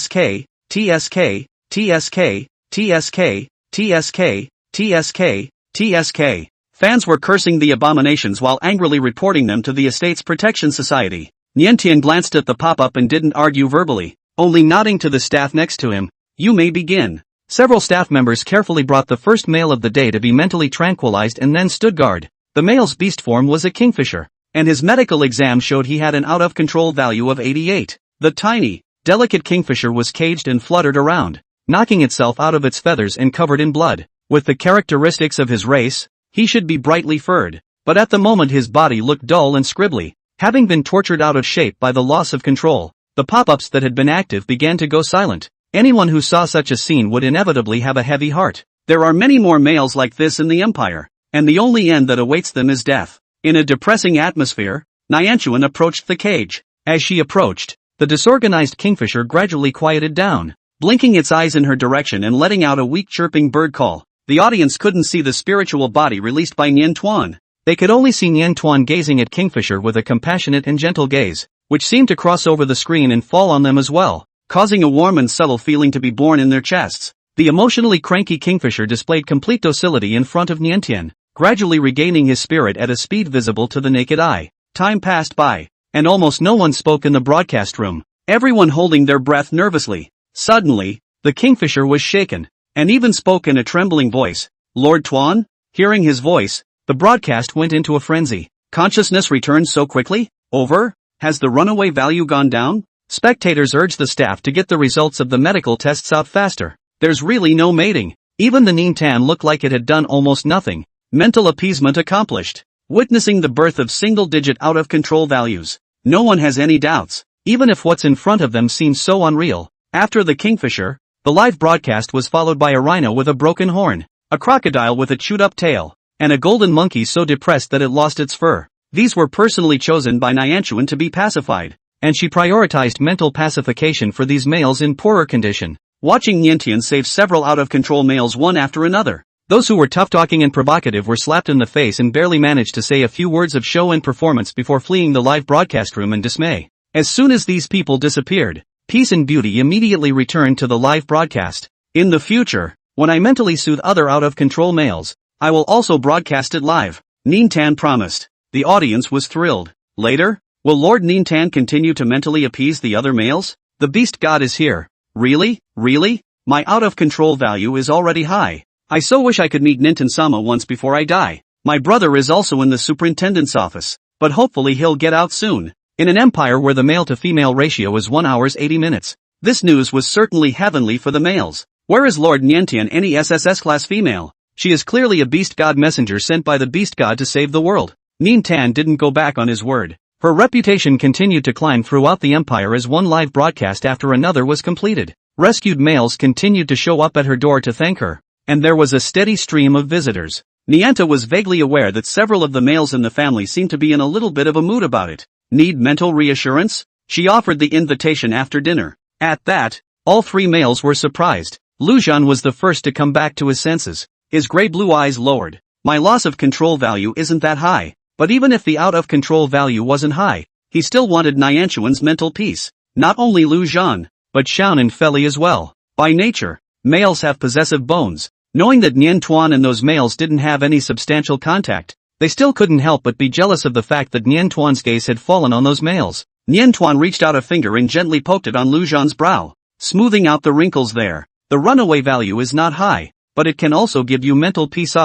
TSK, TSK, TSK, TSK, TSK, TSK, TSK. Fans were cursing the abominations while angrily reporting them to the Estates Protection Society. Niantian glanced at the pop-up and didn't argue verbally, only nodding to the staff next to him. You may begin. Several staff members carefully brought the first male of the day to be mentally tranquilized and then stood guard. The male's beast form was a kingfisher, and his medical exam showed he had an out-of-control value of 88. The tiny, delicate kingfisher was caged and fluttered around, knocking itself out of its feathers and covered in blood. With the characteristics of his race, he should be brightly furred, but at the moment his body looked dull and scribbly, having been tortured out of shape by the loss of control. The pop-ups that had been active began to go silent. Anyone who saw such a scene would inevitably have a heavy heart. There are many more males like this in the Empire, and the only end that awaits them is death. In a depressing atmosphere, Nyanchuan approached the cage. As she approached, the disorganized kingfisher gradually quieted down, blinking its eyes in her direction and letting out a weak chirping bird call. The audience couldn't see the spiritual body released by Nyan Tuan. They could only see Nyan Tuan gazing at Kingfisher with a compassionate and gentle gaze, which seemed to cross over the screen and fall on them as well, causing a warm and subtle feeling to be born in their chests. The emotionally cranky Kingfisher displayed complete docility in front of Niantian, gradually regaining his spirit at a speed visible to the naked eye. Time passed by, and almost no one spoke in the broadcast room, everyone holding their breath nervously. Suddenly, the Kingfisher was shaken, and even spoke in a trembling voice. Lord Tuan? Hearing his voice, the broadcast went into a frenzy. Consciousness returned so quickly? Over? Has the runaway value gone down? Spectators urged the staff to get the results of the medical tests out faster. There's really no mating. Even the Nintan looked like it had done almost nothing. Mental appeasement accomplished. Witnessing the birth of single-digit out-of-control values. No one has any doubts, even if what's in front of them seems so unreal. After the Kingfisher, the live broadcast was followed by a rhino with a broken horn, a crocodile with a chewed-up tail, and a golden monkey so depressed that it lost its fur. These were personally chosen by Nyanchuan to be pacified. and she prioritized mental pacification for these males in poorer condition. Watching Niantian save several out-of-control males one after another. Those who were tough-talking and provocative were slapped in the face and barely managed to say a few words of show and performance before fleeing the live broadcast room in dismay. As soon as these people disappeared, peace and beauty immediately returned to the live broadcast. In the future, when I mentally soothe other out-of-control males, I will also broadcast it live, Niantian promised. The audience was thrilled. Later, will Lord Niantian continue to mentally appease the other males? The beast god is here. Really? Really? My out-of-control value is already high. I so wish I could meet Niantian-sama once before I die. My brother is also in the superintendent's office, but hopefully he'll get out soon. In an empire where the male-to-female ratio is 1 hour 80 minutes. This news was certainly heavenly for the males. Where is Lord Niantian, any SSS-class female? She is clearly a beast god messenger sent by the beast god to save the world. Niantian didn't go back on his word. Her reputation continued to climb throughout the empire as one live broadcast after another was completed. Rescued males continued to show up at her door to thank her, and there was a steady stream of visitors. Nianta was vaguely aware that several of the males in the family seemed to be in a little bit of a mood about it. Need mental reassurance? She offered the invitation after dinner. At that, all 3 males were surprised. Luan was the first to come back to his senses. His gray-blue eyes lowered. My loss of control value isn't that high, but even if the out-of-control value wasn't high, he still wanted Niantian's mental peace. Not only Luan, but Xian and Feli as well. By nature, males have possessive bones. Knowing that Niantian and those males didn't have any substantial contact, they still couldn't help but be jealous of the fact that Niantian's gaze had fallen on those males. Niantian reached out a finger and gently poked it on Luan's brow, smoothing out the wrinkles there. The runaway value is not high, but it can also give you mental peace.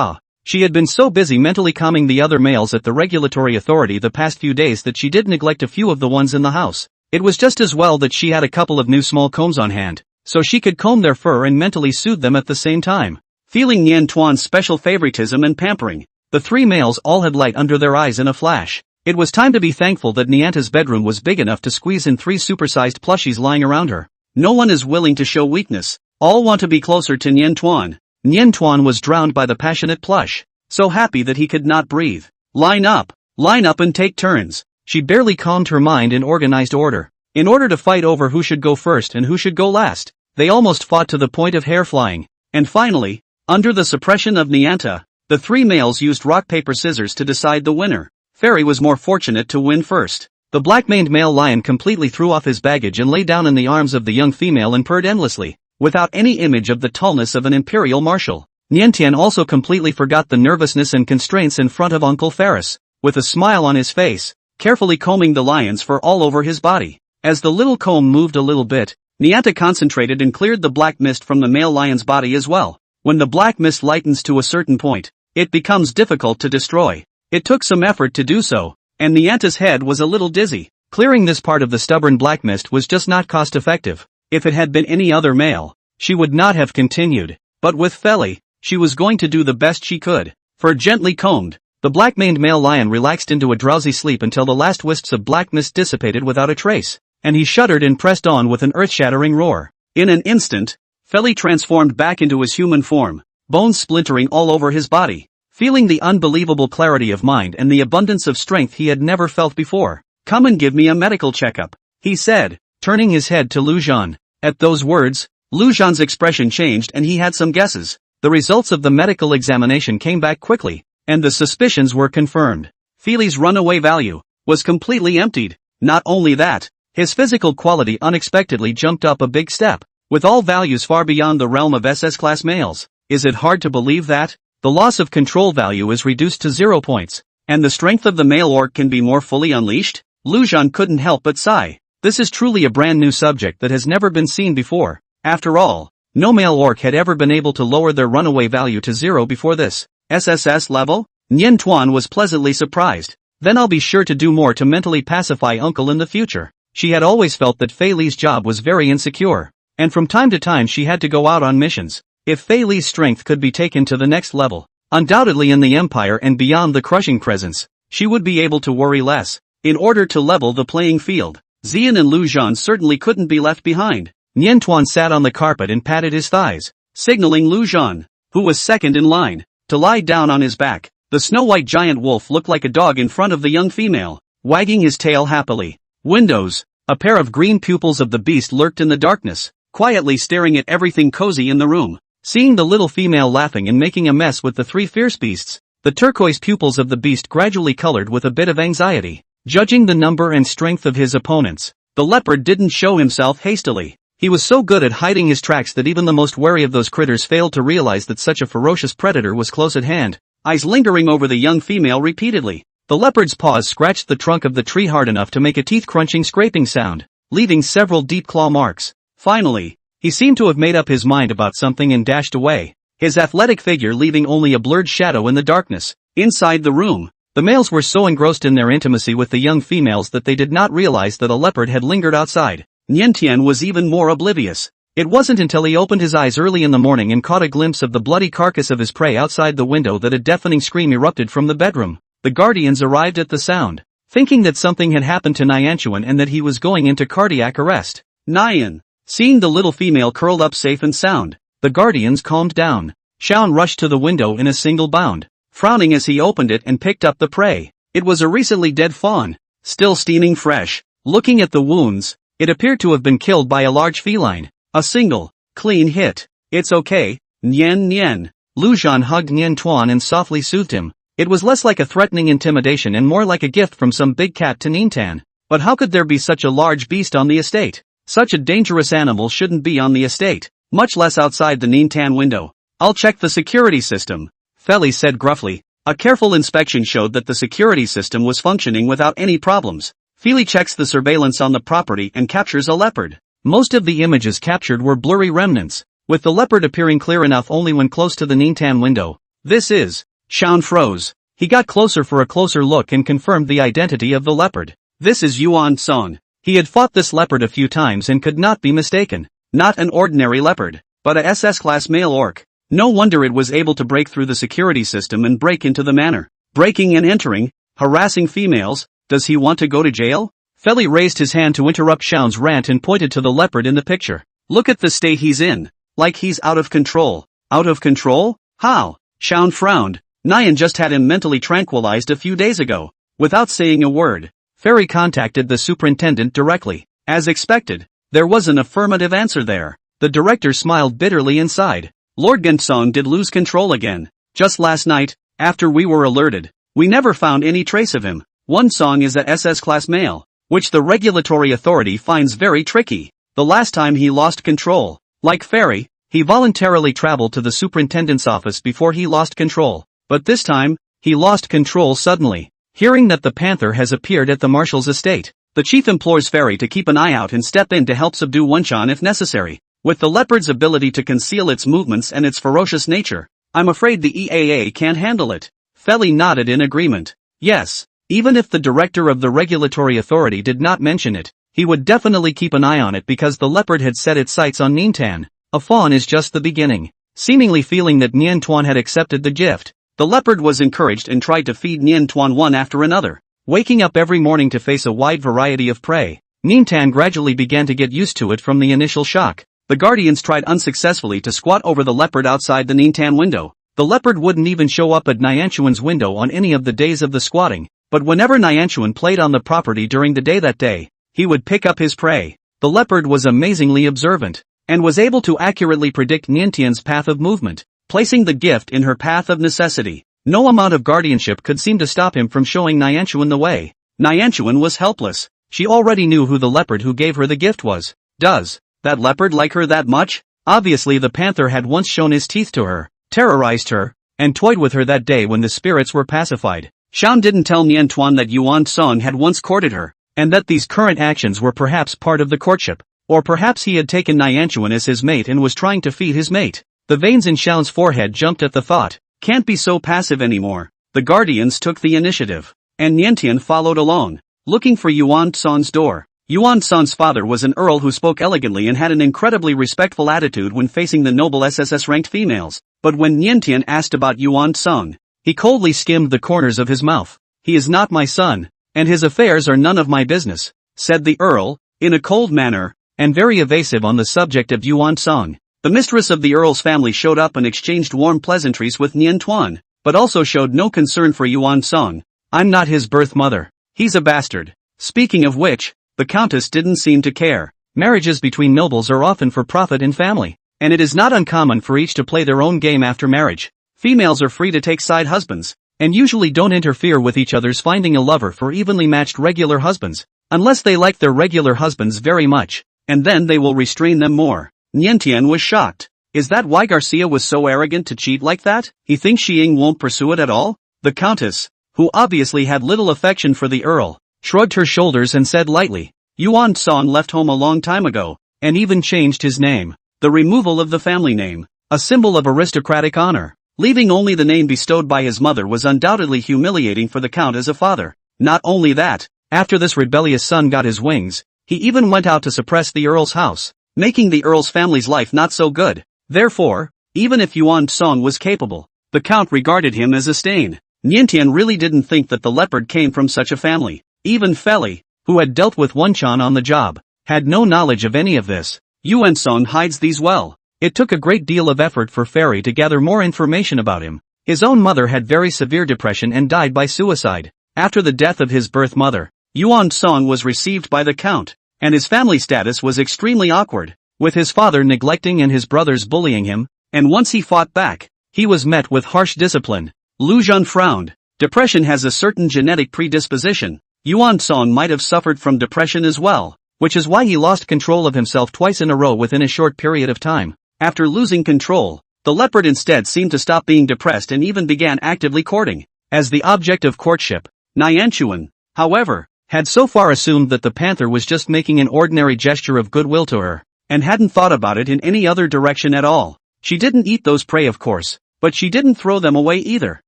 She had been so busy mentally calming the other males at the regulatory authority the past few days that she did neglect a few of the ones in the house. It was just as well that she had a couple of new small combs on hand, so she could comb their fur and mentally soothe them at the same time. Feeling Niantian's special favoritism and pampering, the 3 males all had light under their eyes in a flash. It was time to be thankful that Nianta's bedroom was big enough to squeeze in 3 supersized plushies lying around her. No one is willing to show weakness. All want to be closer to Niantian. Niantian was drowned by the passionate plush, so happy that he could not breathe. Line up and take turns. She barely calmed her mind in organized order. In order to fight over who should go first and who should go last, they almost fought to the point of hair flying. And finally, under the suppression of Nianta, the 3 males used rock-paper-scissors to decide the winner. Fairy was more fortunate to win first. The black-maned male lion completely threw off his baggage and lay down in the arms of the young female and purred endlessly, without any image of the tallness of an imperial marshal. Niantian also completely forgot the nervousness and constraints in front of Uncle Ferris, with a smile on his face, carefully combing the lion's fur all over his body. As the little comb moved a little bit, Nianta concentrated and cleared the black mist from the male lion's body as well. When the black mist lightens to a certain point, it becomes difficult to destroy. It took some effort to do so, and Nianta's head was a little dizzy. Clearing this part of the stubborn black mist was just not cost-effective. If it had been any other male, she would not have continued, but with Feli, she was going to do the best she could. Fur gently combed, the black-maned male lion relaxed into a drowsy sleep until the last wisps of black mist dissipated without a trace, and he shuddered and pressed on with an earth-shattering roar. In an instant, Feli transformed back into his human form, bones splintering all over his body. Feeling the unbelievable clarity of mind and the abundance of strength he had never felt before. "Come and give me a medical checkup," he said, turning his head to Luan. At those words, Lujan's expression changed and he had some guesses. The results of the medical examination came back quickly, and the suspicions were confirmed. Feli's runaway value was completely emptied. Not only that, his physical quality unexpectedly jumped up a big step, with all values far beyond the realm of SS-class males. Is it hard to believe that? The loss of control value is reduced to 0 points, and the strength of the male orc can be more fully unleashed? Luan couldn't help but sigh. This is truly a brand new subject that has never been seen before. After all, no male orc had ever been able to lower their runaway value to 0 before this. SSS level? Niantian was pleasantly surprised. Then I'll be sure to do more to mentally pacify Uncle in the future. She had always felt that Fei Li's job was very insecure, and from time to time she had to go out on missions. If Fei Li's strength could be taken to the next level, undoubtedly in the Empire and beyond the crushing presence, she would be able to worry less. In order to level the playing field, Xian and Luan certainly couldn't be left behind. Niantian sat on the carpet and patted his thighs, signaling Luan, who was second in line, to lie down on his back. The snow-white giant wolf looked like a dog in front of the young female, wagging his tail happily. Windows, A pair of green pupils of the beast lurked in the darkness, quietly staring at everything cozy in the room. Seeing the little female laughing and making a mess with the three fierce beasts, the turquoise pupils of the beast gradually colored with a bit of anxiety. Judging the number and strength of his opponents, the leopard didn't show himself hastily. He was so good at hiding his tracks that even the most wary of those critters failed to realize that such a ferocious predator was close at hand, eyes lingering over the young female repeatedly. The leopard's paws scratched the trunk of the tree hard enough to make a teeth-crunching scraping sound, leaving several deep claw marks. Finally, he seemed to have made up his mind about something and dashed away, his athletic figure leaving only a blurred shadow in the darkness. Inside the room, the males were so engrossed in their intimacy with the young females that they did not realize that a leopard had lingered outside. Niantian was even more oblivious. It wasn't until he opened his eyes early in the morning and caught a glimpse of the bloody carcass of his prey outside the window that a deafening scream erupted from the bedroom. The guardians arrived at the sound, thinking that something had happened to Niantian and that he was going into cardiac arrest. Nian, seeing the little female curled up safe and sound, the guardians calmed down. Xiao rushed to the window in a single bound, frowning as he opened it and picked up the prey. It was a recently dead fawn, still steaming fresh. Looking at the wounds, it appeared to have been killed by a large feline. A single, clean hit. It's okay, Nian Nian. Luan hugged Niantuan and softly soothed him. It was less like a threatening intimidation and more like a gift from some big cat to Niantan. But how could there be such a large beast on the estate? Such a dangerous animal shouldn't be on the estate, much less outside the Niantan window. I'll check the security system, Feli said gruffly. A careful inspection showed that the security system was functioning without any problems. Feli checks the surveillance on the property and captures a leopard. Most of the images captured were blurry remnants, with the leopard appearing clear enough only when close to the Niantan window. This is... Xiao froze. He got closer for a closer look and confirmed the identity of the leopard. This is Yuan Song. He had fought this leopard a few times and could not be mistaken. Not an ordinary leopard, but a SS-class male orc. No wonder it was able to break through the security system and break into the manor. Breaking and entering, harassing females. Does he want to go to jail? Feli raised his hand to interrupt Xiao's rant and pointed to the leopard in the picture. Look at the state he's in. Like he's out of control. Out of control? How? Xiao frowned. Nian just had him mentally tranquilized a few days ago. Without saying a word, Feri contacted the superintendent directly. As expected, there was an affirmative answer there. The director smiled bitterly inside. Lord Gensong did lose control again. Just last night, after we were alerted, we never found any trace of him. One Song is a SS-class male, which the regulatory authority finds very tricky. The last time he lost control, like Feri, he voluntarily traveled to the superintendent's office before he lost control. But this time, he lost control suddenly. Hearing that the panther has appeared at the marshal's estate, the chief implores Feri to keep an eye out and step in to help subdue Wenchan if necessary. With the leopard's ability to conceal its movements and its ferocious nature, I'm afraid the EAA can't handle it. Feli nodded in agreement. Yes, even if the director of the regulatory authority did not mention it, he would definitely keep an eye on it because the leopard had set its sights on Niantan. A fawn is just the beginning. Seemingly feeling that Niantuan had accepted the gift, the leopard was encouraged and tried to feed Niantuan one after another. Waking up every morning to face a wide variety of prey, Niantan gradually began to get used to it from the initial shock. The guardians tried unsuccessfully to squat over the leopard outside the Niantan window. The leopard wouldn't even show up at Niantuan's window on any of the days of the squatting, but whenever Niantuan played on the property during the day that day, he would pick up his prey. The leopard was amazingly observant, and was able to accurately predict Niantian's path of movement, placing the gift in her path of necessity. No amount of guardianship could seem to stop him from showing Niantuan the way. Niantuan was helpless. She already knew who the leopard who gave her the gift was. Does that leopard like her that much? Obviously the panther had once shown his teeth to her, terrorized her, and toyed with her that day when the spirits were pacified. Xiao didn't tell Niantuan that Yuan Song had once courted her, and that these current actions were perhaps part of the courtship. Or perhaps he had taken Niantuan as his mate and was trying to feed his mate. The veins in Xiao's forehead jumped at the thought. Can't be so passive anymore. The guardians took the initiative, and Niantian followed along, looking for Yuan Song's door. Yuan Song's father was an earl who spoke elegantly and had an incredibly respectful attitude when facing the noble SSS-ranked females. But when Niantian asked about Yuan Song, he coldly skimmed the corners of his mouth. He is not my son, and his affairs are none of my business, said the earl, in a cold manner, and very evasive on the subject of Yuan Song. The mistress of the earl's family showed up and exchanged warm pleasantries with Niantuan, but also showed no concern for Yuan Song. I'm not his birth mother. He's a bastard. Speaking of which, The countess didn't seem to care. Marriages between nobles are often for profit in family, and it is not uncommon for each to play their own game after marriage. Females are free to take side husbands, and usually don't interfere with each other's finding a lover for evenly matched regular husbands, unless they like their regular husbands very much, and then they will restrain them more. Niantian was shocked. Is that why Garcia was so arrogant to cheat like that? He thinks Xiying won't pursue it at all? The countess, who obviously had little affection for the earl, shrugged her shoulders and said lightly, Yuan Song left home a long time ago, and even changed his name. The removal of the family name, a symbol of aristocratic honor, leaving only the name bestowed by his mother was undoubtedly humiliating for the count as a father. Not only that, after this rebellious son got his wings, he even went out to suppress the earl's house, making the earl's family's life not so good. Therefore, even if Yuan Song was capable, the count regarded him as a stain. Niantian really didn't think that the leopard came from such a family. Even Feli, who had dealt with Wenchan on the job, had no knowledge of any of this. Yuan Song hides these well. It took a great deal of effort for Fairy to gather more information about him. His own mother had very severe depression and died by suicide. After the death of his birth mother, Yuan Song was received by the count, and his family status was extremely awkward, with his father neglecting and his brothers bullying him, and once he fought back, he was met with harsh discipline. Lu Zhan frowned. Depression has a certain genetic predisposition. Yuan Song might have suffered from depression as well, which is why he lost control of himself twice in a row within a short period of time. After losing control, the leopard instead seemed to stop being depressed and even began actively courting. As the object of courtship, Niantian, however, had so far assumed that the panther was just making an ordinary gesture of goodwill to her, and hadn't thought about it in any other direction at all. She didn't eat those prey of course, but she didn't throw them away either,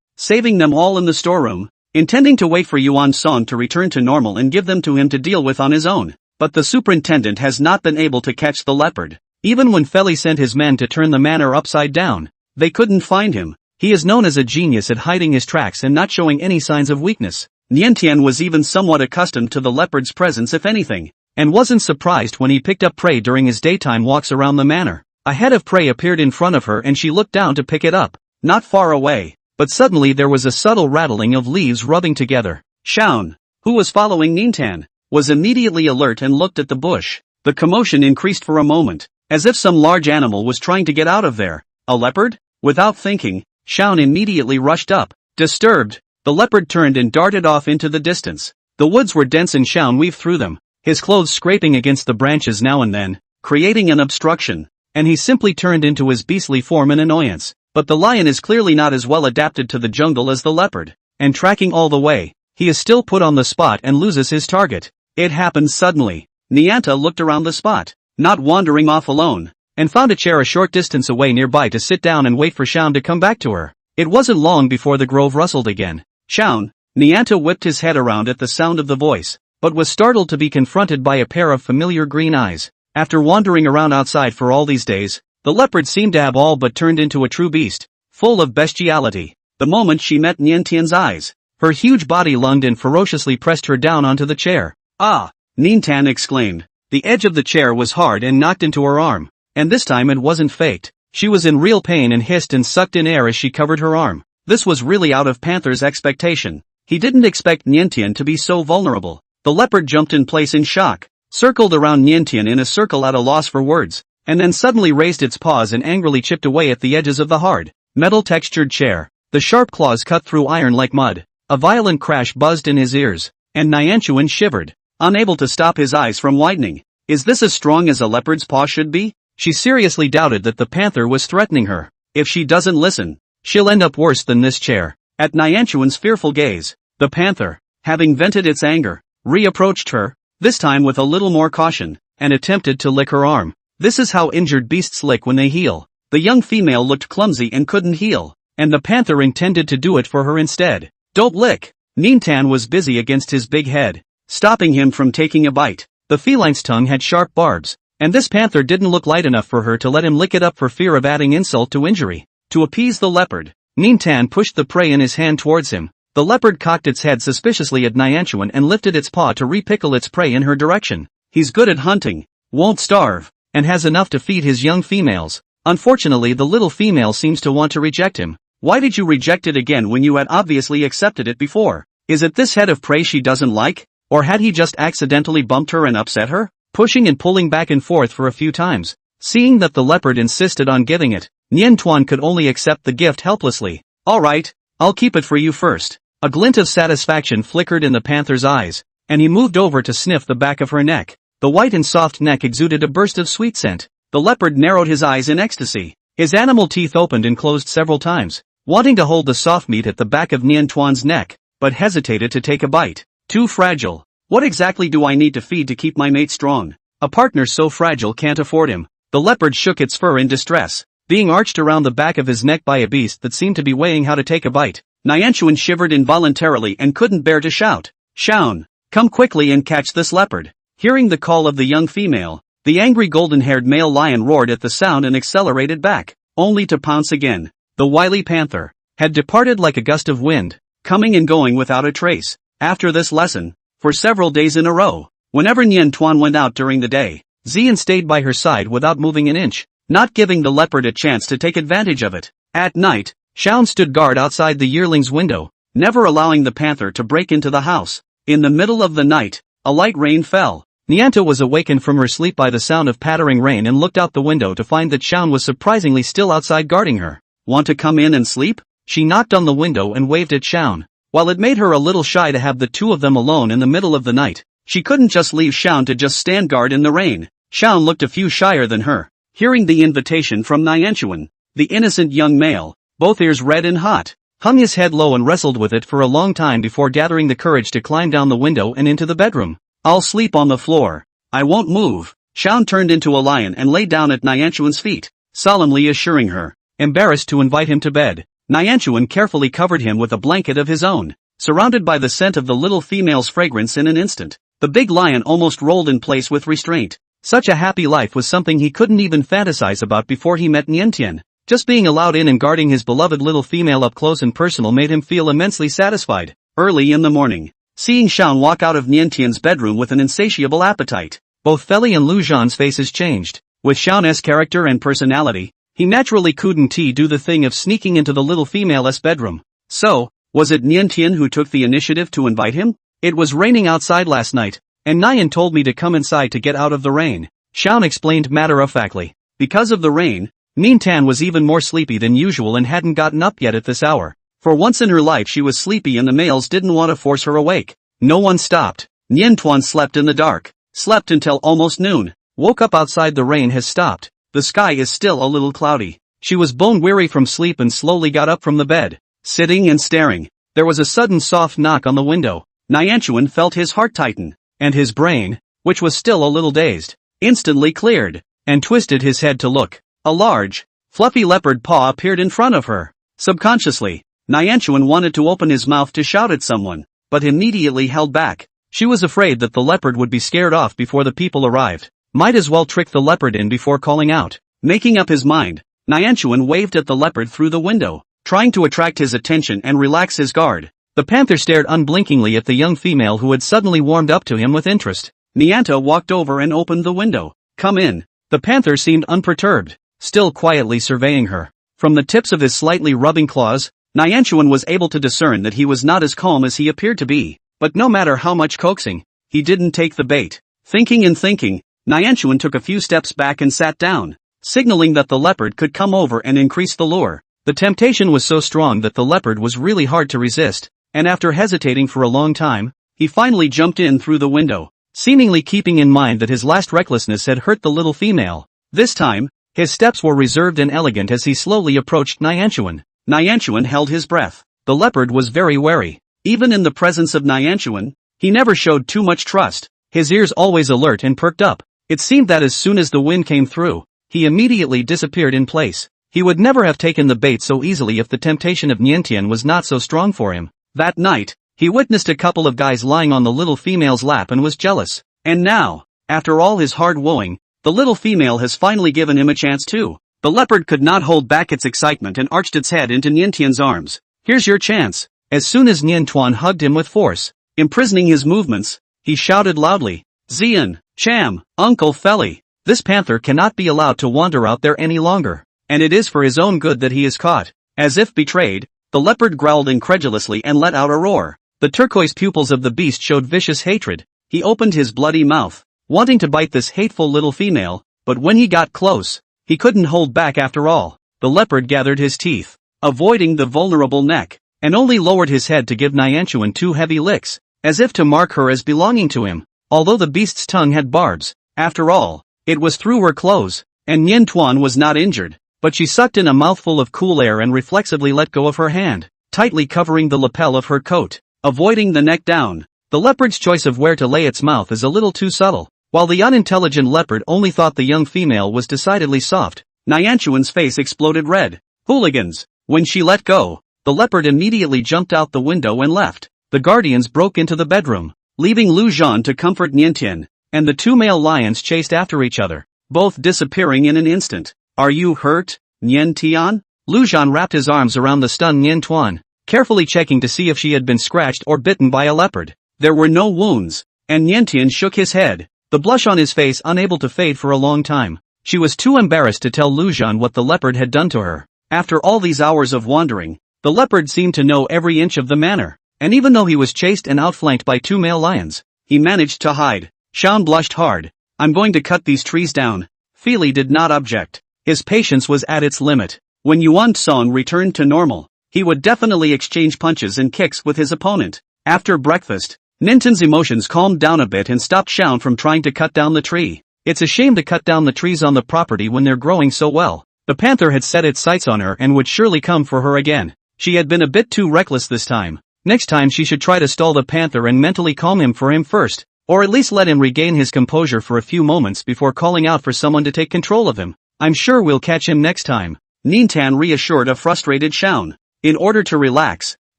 saving them all in the storeroom, intending to wait for Yuan Song to return to normal and give them to him to deal with on his own. But the superintendent has not been able to catch the leopard. Even when Feli sent his men to turn the manor upside down, they couldn't find him. He is known as a genius at hiding his tracks and not showing any signs of weakness. Niantian was even somewhat accustomed to the leopard's presence if anything, and wasn't surprised when he picked up prey during his daytime walks around the manor. A head of prey appeared in front of her and she looked down to pick it up, not far away, but suddenly there was a subtle rattling of leaves rubbing together. Shaun, who was following Nintan, was immediately alert and looked at the bush. The commotion increased for a moment, as if some large animal was trying to get out of there. A leopard? Without thinking, Shaun immediately rushed up. Disturbed, the leopard turned and darted off into the distance. The woods were dense and Shaun weaved through them, his clothes scraping against the branches now and then, creating an obstruction, and he simply turned into his beastly form in annoyance. But the lion is clearly not as well adapted to the jungle as the leopard, and tracking all the way, he is still put on the spot and loses his target. It happened suddenly. Nianta looked around the spot, not wandering off alone, and found a chair a short distance away nearby to sit down and wait for Shaun to come back to her. It wasn't long before the grove rustled again. Shaun, Nianta whipped his head around at the sound of the voice, but was startled to be confronted by a pair of familiar green eyes. After wandering around outside for all these days, the leopard seemed to have all but turned into a true beast, full of bestiality. The moment she met Niantian's eyes, her huge body lunged and ferociously pressed her down onto the chair. Ah! Nintan exclaimed. The edge of the chair was hard and knocked into her arm, and this time it wasn't faked. She was in real pain and hissed and sucked in air as she covered her arm. This was really out of Panther's expectation. He didn't expect Niantian to be so vulnerable. The leopard jumped in place in shock, circled around Niantian in a circle at a loss for words, and then suddenly raised its paws and angrily chipped away at the edges of the hard, metal-textured chair. The sharp claws cut through iron like mud. A violent crash buzzed in his ears, and Niantian shivered, unable to stop his eyes from widening. Is this as strong as a leopard's paw should be? She seriously doubted that the panther was threatening her. If she doesn't listen, she'll end up worse than this chair. At Niantian's fearful gaze, the panther, having vented its anger, reapproached her, this time with a little more caution, and attempted to lick her arm. This is how injured beasts lick when they heal. The young female looked clumsy and couldn't heal, and the panther intended to do it for her instead. Don't lick! Nintan was busy against his big head, stopping him from taking a bite. The feline's tongue had sharp barbs, and this panther didn't look light enough for her to let him lick it up for fear of adding insult to injury. To appease the leopard, Nintan pushed the prey in his hand towards him. The leopard cocked its head suspiciously at Niantian and lifted its paw to repickle its prey in her direction. He's good at hunting, won't starve, and has enough to feed his young females. Unfortunately, the little female seems to want to reject him. Why did you reject it again when you had obviously accepted it before? Is it this head of prey she doesn't like? Or had he just accidentally bumped her and upset her? Pushing and pulling back and forth for a few times. Seeing that the leopard insisted on giving it, Nian Tuan could only accept the gift helplessly. Alright, I'll keep it for you first. A glint of satisfaction flickered in the panther's eyes, and he moved over to sniff the back of her neck. The white and soft neck exuded a burst of sweet scent. The leopard narrowed his eyes in ecstasy. His animal teeth opened and closed several times, wanting to hold the soft meat at the back of Nian Tuan's neck, but hesitated to take a bite. Too fragile. What exactly do I need to feed to keep my mate strong? A partner so fragile can't afford him. The leopard shook its fur in distress, being arched around the back of his neck by a beast that seemed to be weighing how to take a bite. Nianchuan shivered involuntarily and couldn't bear to shout. Shaun, come quickly and catch this leopard. Hearing the call of the young female, the angry golden-haired male lion roared at the sound and accelerated back, only to pounce again. The wily panther had departed like a gust of wind, coming and going without a trace. After this lesson, for several days in a row, whenever Nian Tuan went out during the day, Xian stayed by her side without moving an inch, not giving the leopard a chance to take advantage of it. At night, Shaun stood guard outside the yearling's window, never allowing the panther to break into the house. In the middle of the night, a light rain fell. Nianta was awakened from her sleep by the sound of pattering rain and looked out the window to find that Shaun was surprisingly still outside guarding her. Want to come in and sleep? She knocked on the window and waved at Shaun. While it made her a little shy to have the two of them alone in the middle of the night, she couldn't just leave Shaun to just stand guard in the rain. Shaun looked a few shyer than her. Hearing the invitation from Nianchuan, the innocent young male, both ears red and hot, hung his head low and wrestled with it for a long time before gathering the courage to climb down the window and into the bedroom. I'll sleep on the floor. I won't move. Shaun turned into a lion and lay down at Nianchuan's feet, solemnly assuring her, embarrassed to invite him to bed. Nianchuan carefully covered him with a blanket of his own, surrounded by the scent of the little female's fragrance in an instant. The big lion almost rolled in place with restraint. Such a happy life was something he couldn't even fantasize about before he met Niantian. Just being allowed in and guarding his beloved little female up close and personal made him feel immensely satisfied. Early in the morning, seeing Shaun walk out of Niantian's bedroom with an insatiable appetite, both Feli and Lu Zhan's faces changed. With Shaun's character and personality, he naturally couldn't do the thing of sneaking into the little female's bedroom. So, was it Niantian who took the initiative to invite him? It was raining outside last night, and Nian told me to come inside to get out of the rain, Shaun explained matter-of-factly. Because of the rain, Nian was even more sleepy than usual and hadn't gotten up yet at this hour. For once in her life she was sleepy and the males didn't want to force her awake. No one stopped. Nian Tuan slept in the dark, slept until almost noon, woke up outside the rain has stopped. The sky is still a little cloudy. She was bone-weary from sleep and slowly got up from the bed, sitting and staring. There was a sudden soft knock on the window. Nianchuan felt his heart tighten, and his brain, which was still a little dazed, instantly cleared, and twisted his head to look. A large, fluffy leopard paw appeared in front of her. Subconsciously, Nianchuan wanted to open his mouth to shout at someone, but immediately held back. She was afraid that the leopard would be scared off before the people arrived. Might as well trick the leopard in before calling out. Making up his mind, Nianchuan waved at the leopard through the window, trying to attract his attention and relax his guard. The panther stared unblinkingly at the young female who had suddenly warmed up to him with interest. Nianta walked over and opened the window. Come in. The panther seemed unperturbed, still quietly surveying her. From the tips of his slightly rubbing claws, Nianchuan was able to discern that he was not as calm as he appeared to be. But no matter how much coaxing, he didn't take the bait. Thinking and thinking, Nianchuan took a few steps back and sat down, signaling that the leopard could come over and increase the lure. The temptation was so strong that the leopard was really hard to resist, and after hesitating for a long time, he finally jumped in through the window, seemingly keeping in mind that his last recklessness had hurt the little female. This time, his steps were reserved and elegant as he slowly approached Nianchuan. Nianchuan held his breath. The leopard was very wary. Even in the presence of Nianchuan, he never showed too much trust, his ears always alert and perked up. It seemed that as soon as the wind came through, he immediately disappeared in place. He would never have taken the bait so easily if the temptation of Niantian was not so strong for him. That night, he witnessed a couple of guys lying on the little female's lap and was jealous. And now, after all his hard wooing, the little female has finally given him a chance too. The leopard could not hold back its excitement and arched its head into Niantian's arms. Here's your chance. As soon as Nian Tuan hugged him with force, imprisoning his movements, he shouted loudly, Xian, Cham, Uncle Feli, this panther cannot be allowed to wander out there any longer, and it is for his own good that he is caught. As if betrayed, the leopard growled incredulously and let out a roar. The turquoise pupils of the beast showed vicious hatred. He opened his bloody mouth, wanting to bite this hateful little female, but when he got close, he couldn't hold back after all. The leopard gathered his teeth, avoiding the vulnerable neck, and only lowered his head to give Nyanchuan 2 heavy licks, as if to mark her as belonging to him. Although the beast's tongue had barbs, after all, it was through her clothes, and Nyan Tuan was not injured, but she sucked in a mouthful of cool air and reflexively let go of her hand, tightly covering the lapel of her coat, avoiding the neck down. The leopard's choice of where to lay its mouth is a little too subtle. While the unintelligent leopard only thought the young female was decidedly soft, Nyanchuan's face exploded red. Hooligans! When she let go, the leopard immediately jumped out the window and left. The guardians broke into the bedroom, leaving Lu Zhan to comfort Niantian, and the 2 male lions chased after each other, both disappearing in an instant. Are you hurt, Nian Tian? Lu Zhan wrapped his arms around the stunned Nian Tuan, carefully checking to see if she had been scratched or bitten by a leopard. There were no wounds, and Niantian shook his head, the blush on his face unable to fade for a long time. She was too embarrassed to tell Lu Zhan what the leopard had done to her. After all these hours of wandering, the leopard seemed to know every inch of the manor, and even though he was chased and outflanked by 2 male lions, he managed to hide. Shaun blushed hard. I'm going to cut these trees down. Feely did not object. His patience was at its limit. When Yuan Song returned to normal, he would definitely exchange punches and kicks with his opponent. After breakfast, Ninten's emotions calmed down a bit and stopped Shaun from trying to cut down the tree. It's a shame to cut down the trees on the property when they're growing so well. The panther had set its sights on her and would surely come for her again. She had been a bit too reckless this time. Next time she should try to stall the panther and mentally calm him for him first, or at least let him regain his composure for a few moments before calling out for someone to take control of him. I'm sure we'll catch him next time. Nintan reassured a frustrated Shaun. In order to relax,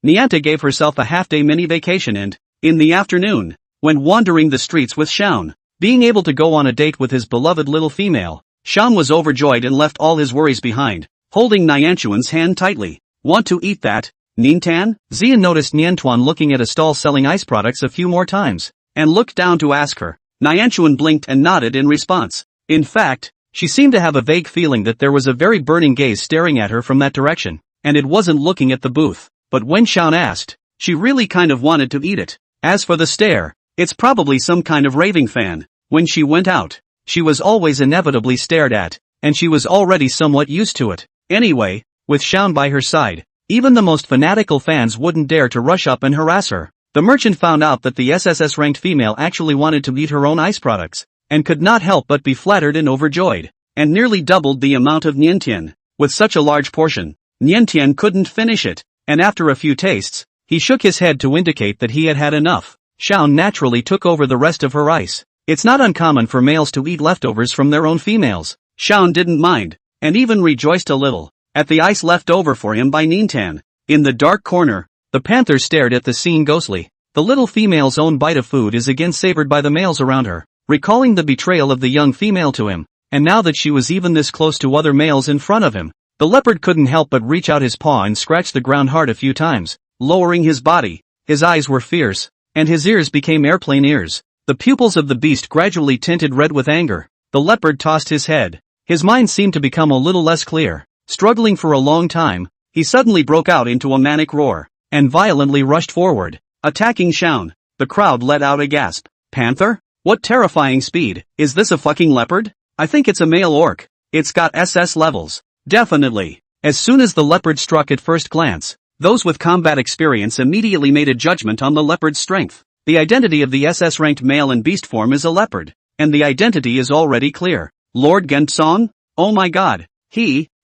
Nianta gave herself a half-day mini-vacation and, in the afternoon, when wandering the streets with Shaun, being able to go on a date with his beloved little female, Shaun was overjoyed and left all his worries behind, holding Nyanchuan's hand tightly. Want to eat that, Nintan? Xian noticed Niantuan looking at a stall selling ice products a few more times, and looked down to ask her. Nyanchuan blinked and nodded in response. In fact, she seemed to have a vague feeling that there was a very burning gaze staring at her from that direction, and it wasn't looking at the booth. But when Shaun asked, she really kind of wanted to eat it. As for the stare, it's probably some kind of raving fan. When she went out, she was always inevitably stared at, and she was already somewhat used to it. Anyway, with Shaun by her side, even the most fanatical fans wouldn't dare to rush up and harass her. The merchant found out that the SSS-ranked female actually wanted to eat her own ice products, and could not help but be flattered and overjoyed, and nearly doubled the amount of Niantian. With such a large portion, Niantian couldn't finish it, and after a few tastes, he shook his head to indicate that he had had enough. Shaun naturally took over the rest of her ice. It's not uncommon for males to eat leftovers from their own females. Shaun didn't mind, and even rejoiced a little at the ice left over for him by Nintan. In the dark corner, the panther stared at the scene ghostly. The little female's own bite of food is again savored by the males around her, recalling the betrayal of the young female to him, and now that she was even this close to other males in front of him, the leopard couldn't help but reach out his paw and scratch the ground hard a few times, lowering his body. His eyes were fierce, and his ears became airplane ears. The pupils of the beast gradually tinted red with anger. The leopard tossed his head. His mind seemed to become a little less clear. Struggling for a long time, he suddenly broke out into a manic roar, and violently rushed forward, attacking Shaun. The crowd let out a gasp. Panther? What terrifying speed! Is this a fucking leopard? I think it's a male orc. It's got SS levels. Definitely. As soon as the leopard struck at first glance, those with combat experience immediately made a judgment on the leopard's strength. The identity of the SS-ranked male in beast form is a leopard, and the identity is already clear. Lord Gensong? Oh my god.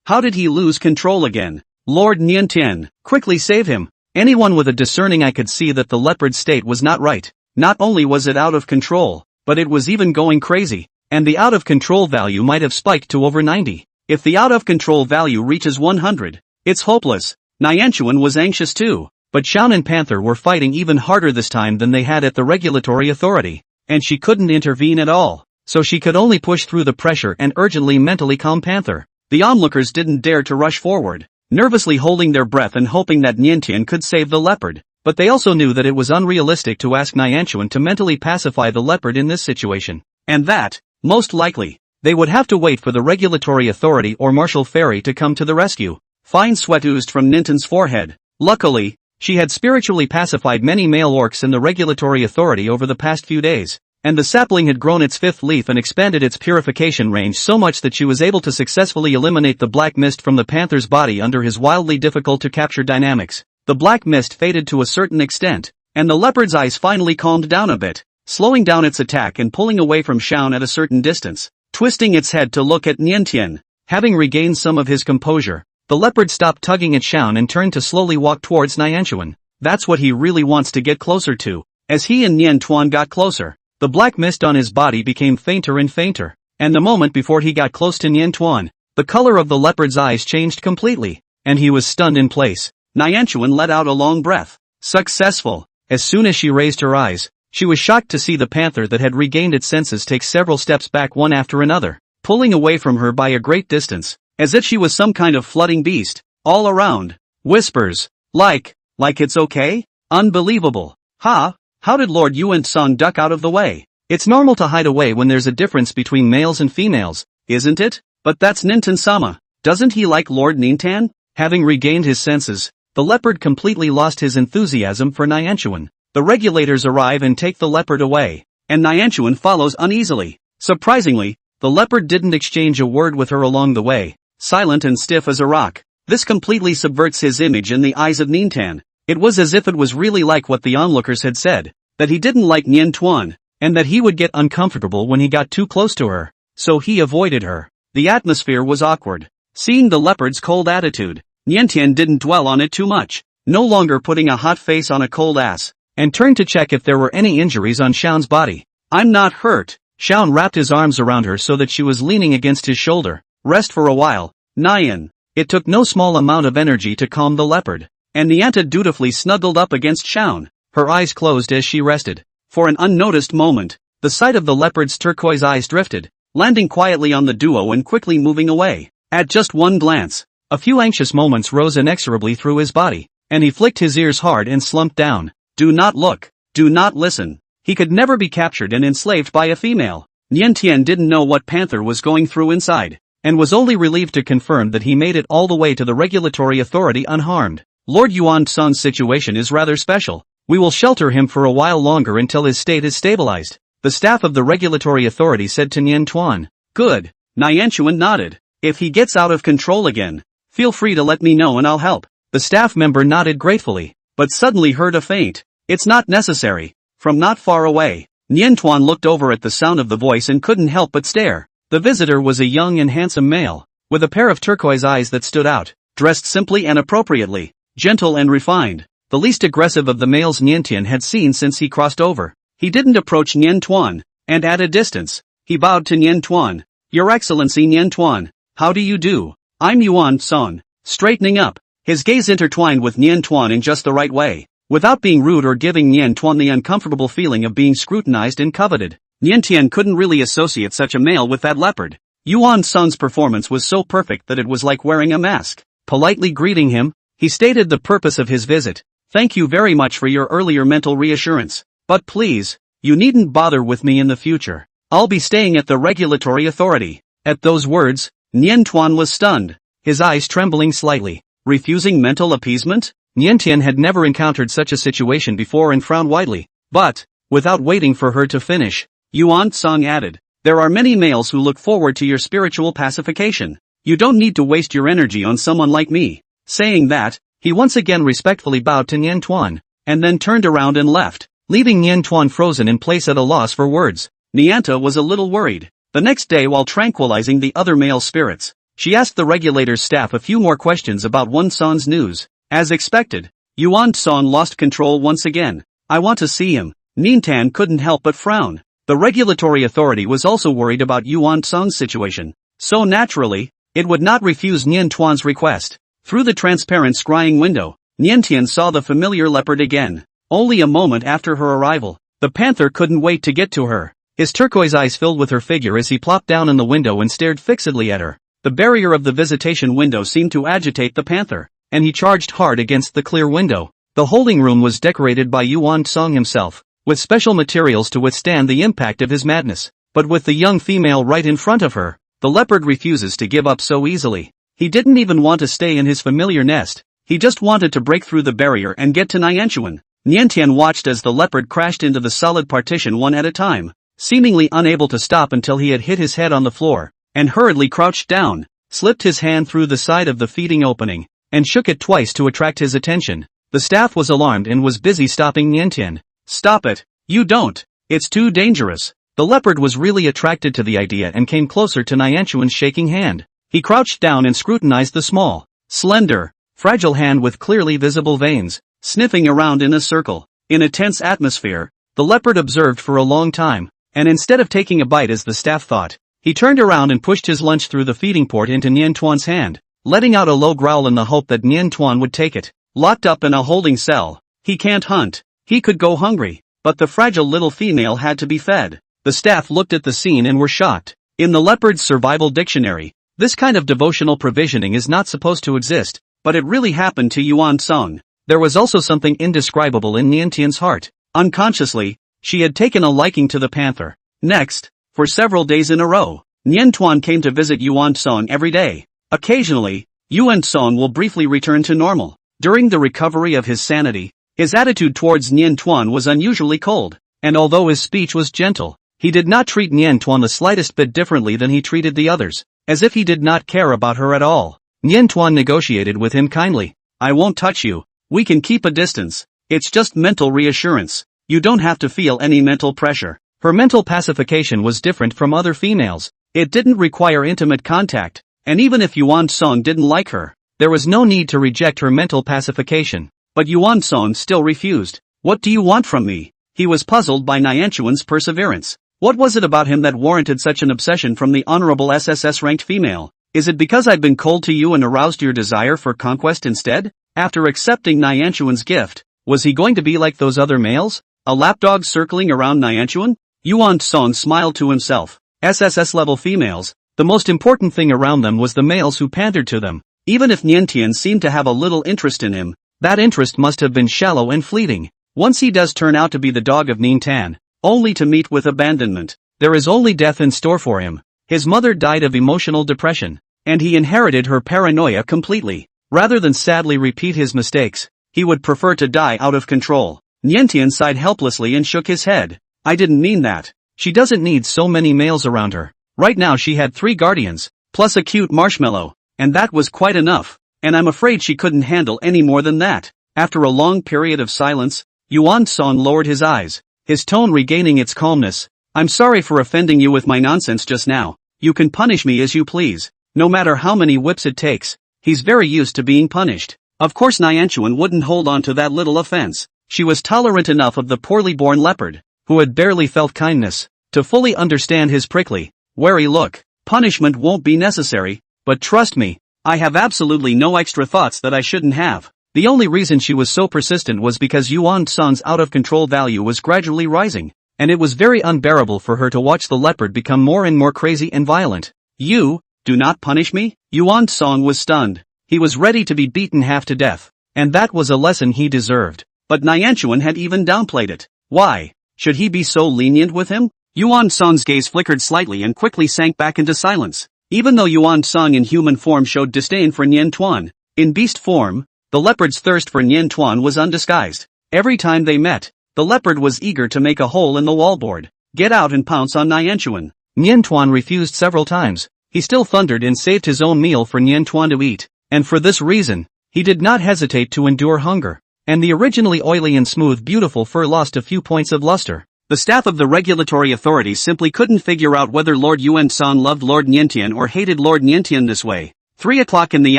How did he lose control again? Lord Niantian, quickly save him. Anyone with a discerning eye could see that the leopard's state was not right. Not only was it out of control, but it was even going crazy, and the out-of-control value might have spiked to over 90. If the out-of-control value reaches 100, it's hopeless. Nyanchuan was anxious too, but Shaun and Panther were fighting even harder this time than they had at the regulatory authority, and she couldn't intervene at all, so she could only push through the pressure and urgently mentally calm Panther. The onlookers didn't dare to rush forward, nervously holding their breath and hoping that Niantian could save the leopard, but they also knew that it was unrealistic to ask Nyanchuan to mentally pacify the leopard in this situation, and that, most likely, they would have to wait for the regulatory authority or Marshal Fairy to come to the rescue. Fine sweat oozed from Ninten's forehead. Luckily, She had spiritually pacified many male orcs in the regulatory authority over the past few days, and the sapling had grown its fifth leaf and expanded its purification range so much that she was able to successfully eliminate the black mist from the panther's body under his wildly difficult-to-capture dynamics. The black mist faded to a certain extent, and the leopard's eyes finally calmed down a bit, slowing down its attack and pulling away from Shaun at a certain distance, twisting its head to look at Niantian. Having regained some of his composure, the leopard stopped tugging at Shaun and turned to slowly walk towards Niantian. That's what he really wants to get closer to. As he and Niantian got closer, the black mist on his body became fainter and fainter, and the moment before he got close to Niantian, the color of the leopard's eyes changed completely, and he was stunned in place. Niantian let out a long breath. Successful. As soon as she raised her eyes, she was shocked to see the panther that had regained its senses take several steps back one after another, pulling away from her by a great distance, as if she was some kind of flooding beast. All around, whispers, like it's okay? Unbelievable. How did Lord Yuan-san duck out of the way? It's normal to hide away when there's a difference between males and females, isn't it? But that's Nintan-sama. Doesn't he like Lord Nintan? Having regained his senses, the leopard completely lost his enthusiasm for Niantian. The regulators arrive and take the leopard away, and Niantian follows uneasily. Surprisingly, the leopard didn't exchange a word with her along the way, silent and stiff as a rock. This completely subverts his image in the eyes of Nintan. It was as if it was really like what the onlookers had said, that he didn't like Niantian, and that he would get uncomfortable when he got too close to her, so he avoided her. The atmosphere was awkward. Seeing the leopard's cold attitude, Niantian didn't dwell on it too much, no longer putting a hot face on a cold ass, and turned to check if there were any injuries on Shaun's body. I'm not hurt. Shaun wrapped his arms around her so that she was leaning against his shoulder. Rest for a while, Nian. It took no small amount of energy to calm the leopard, and Nianta dutifully snuggled up against Shaun, her eyes closed as she rested. For an unnoticed moment, the sight of the leopard's turquoise eyes drifted, landing quietly on the duo and quickly moving away. At just one glance, a few anxious moments rose inexorably through his body, and he flicked his ears hard and slumped down. Do not look. Do not listen. He could never be captured and enslaved by a female. Niantian didn't know what Panther was going through inside, and was only relieved to confirm that he made it all the way to the regulatory authority unharmed. Lord Yuan-san's situation is rather special. We will shelter him for a while longer until his state is stabilized, the staff of the regulatory authority said to Niantian. Good. Niantian nodded. If he gets out of control again, feel free to let me know and I'll help. The staff member nodded gratefully, but suddenly heard a faint. It's not necessary. From not far away, Niantian looked over at the sound of the voice and couldn't help but stare. The visitor was a young and handsome male, with a pair of turquoise eyes that stood out, dressed simply and appropriately, gentle and refined, the least aggressive of the males Niantian had seen since he crossed over. He didn't approach Niantian, and at a distance, he bowed to Niantian. Your Excellency Niantian, how do you do? I'm Yuan-san. Straightening up, his gaze intertwined with Niantian in just the right way, without being rude or giving Niantian the uncomfortable feeling of being scrutinized and coveted. Niantian couldn't really associate such a male with that leopard. Yuan-san's performance was so perfect that it was like wearing a mask. Politely greeting him, he stated the purpose of his visit. Thank you very much for your earlier mental reassurance. But please, you needn't bother with me in the future. I'll be staying at the regulatory authority. At those words, Niantian was stunned, his eyes trembling slightly. Refusing mental appeasement? Niantian had never encountered such a situation before and frowned widely. But, without waiting for her to finish, Yuan-san added, there are many males who look forward to your spiritual pacification. You don't need to waste your energy on someone like me. Saying that, he once again respectfully bowed to Niantian, and then turned around and left, leaving Niantian frozen in place at a loss for words. Nianta was a little worried. The next day, while tranquilizing the other male spirits, she asked the regulator's staff a few more questions about Yuan-san's news. As expected, Yuan-san lost control once again. I want to see him. Nintan couldn't help but frown. The regulatory authority was also worried about Yuan-san's situation. So naturally, it would not refuse Niantian's request. Through the transparent scrying window, Niantian saw the familiar leopard again. Only a moment after her arrival, the panther couldn't wait to get to her. His turquoise eyes filled with her figure as he plopped down in the window and stared fixedly at her. The barrier of the visitation window seemed to agitate the panther, and he charged hard against the clear window. The holding room was decorated by Yuan-san himself, with special materials to withstand the impact of his madness. But with the young female right in front of her, the leopard refuses to give up so easily. He didn't even want to stay in his familiar nest. He just wanted to break through the barrier and get to Nianchuan. Niantian watched as the leopard crashed into the solid partition one at a time, seemingly unable to stop until he had hit his head on the floor, and hurriedly crouched down, slipped his hand through the side of the feeding opening, and shook it twice to attract his attention. The staff was alarmed and was busy stopping Niantian. "Stop it, you don't. It's too dangerous." The leopard was really attracted to the idea and came closer to Nianchuan's shaking hand. He crouched down and scrutinized the small, slender, fragile hand with clearly visible veins, sniffing around in a circle. In a tense atmosphere, the leopard observed for a long time, and instead of taking a bite as the staff thought, he turned around and pushed his lunch through the feeding port into Niantuan's hand, letting out a low growl in the hope that Niantuan would take it. Locked up in a holding cell, he can't hunt. He could go hungry, but the fragile little female had to be fed. The staff looked at the scene and were shocked. In the leopard's survival dictionary, this kind of devotional provisioning is not supposed to exist, but it really happened to Yuan Song. There was also something indescribable in Niantian's heart. Unconsciously, she had taken a liking to the panther. Next, for several days in a row, Niantuan came to visit Yuan Song every day. Occasionally, Yuan Song will briefly return to normal. During the recovery of his sanity, his attitude towards Niantuan was unusually cold, and although his speech was gentle, he did not treat Niantuan the slightest bit differently than he treated the others, as if he did not care about her at all. Niantuan negotiated with him kindly. "I won't touch you. We can keep a distance. It's just mental reassurance. You don't have to feel any mental pressure." Her mental pacification was different from other females. It didn't require intimate contact, and even if Yuan Song didn't like her, there was no need to reject her mental pacification. But Yuan Song still refused. "What do you want from me?" He was puzzled by Nianchuan's perseverance. What was it about him that warranted such an obsession from the honorable SSS-ranked female? "Is it because I've been cold to you and aroused your desire for conquest instead?" After accepting Nianchuan's gift, was he going to be like those other males? A lapdog circling around Nianchuan? Yuan Song smiled to himself. SSS-level females, the most important thing around them was the males who pandered to them. Even if Niantian seemed to have a little interest in him, that interest must have been shallow and fleeting. Once he does turn out to be the dog of Nintan, only to meet with abandonment, there is only death in store for him. His mother died of emotional depression, and he inherited her paranoia completely. Rather than sadly repeat his mistakes, he would prefer to die out of control. Niantian sighed helplessly and shook his head. "I didn't mean that. She doesn't need so many males around her. Right now she had 3 guardians, plus a cute marshmallow, and that was quite enough, and I'm afraid she couldn't handle any more than that." After a long period of silence, Yuan Song lowered his eyes, his tone regaining its calmness. "I'm sorry for offending you with my nonsense just now. You can punish me as you please, no matter how many whips it takes." He's very used to being punished. Of course Nianchuan wouldn't hold on to that little offense. She was tolerant enough of the poorly born leopard, who had barely felt kindness, to fully understand his prickly, wary look. "Punishment won't be necessary, but trust me, I have absolutely no extra thoughts that I shouldn't have." The only reason she was so persistent was because Yuan Song's out-of-control value was gradually rising, and it was very unbearable for her to watch the leopard become more and more crazy and violent. "You do not punish me?" Yuan Song was stunned. He was ready to be beaten half to death, and that was a lesson he deserved. But Nianchuan had even downplayed it. Why should he be so lenient with him? Yuan Song's gaze flickered slightly and quickly sank back into silence. Even though Yuan Song in human form showed disdain for Niantuan, in beast form, the leopard's thirst for Niantuan was undisguised. Every time they met, the leopard was eager to make a hole in the wallboard, get out and pounce on Niantuan. Niantuan refused several times. He still thundered and saved his own meal for Niantuan to eat, and for this reason, he did not hesitate to endure hunger, and the originally oily and smooth beautiful fur lost a few points of luster. The staff of the regulatory authorities simply couldn't figure out whether Lord Yuan Song loved Lord Niantian or hated Lord Niantian this way. 3 o'clock in the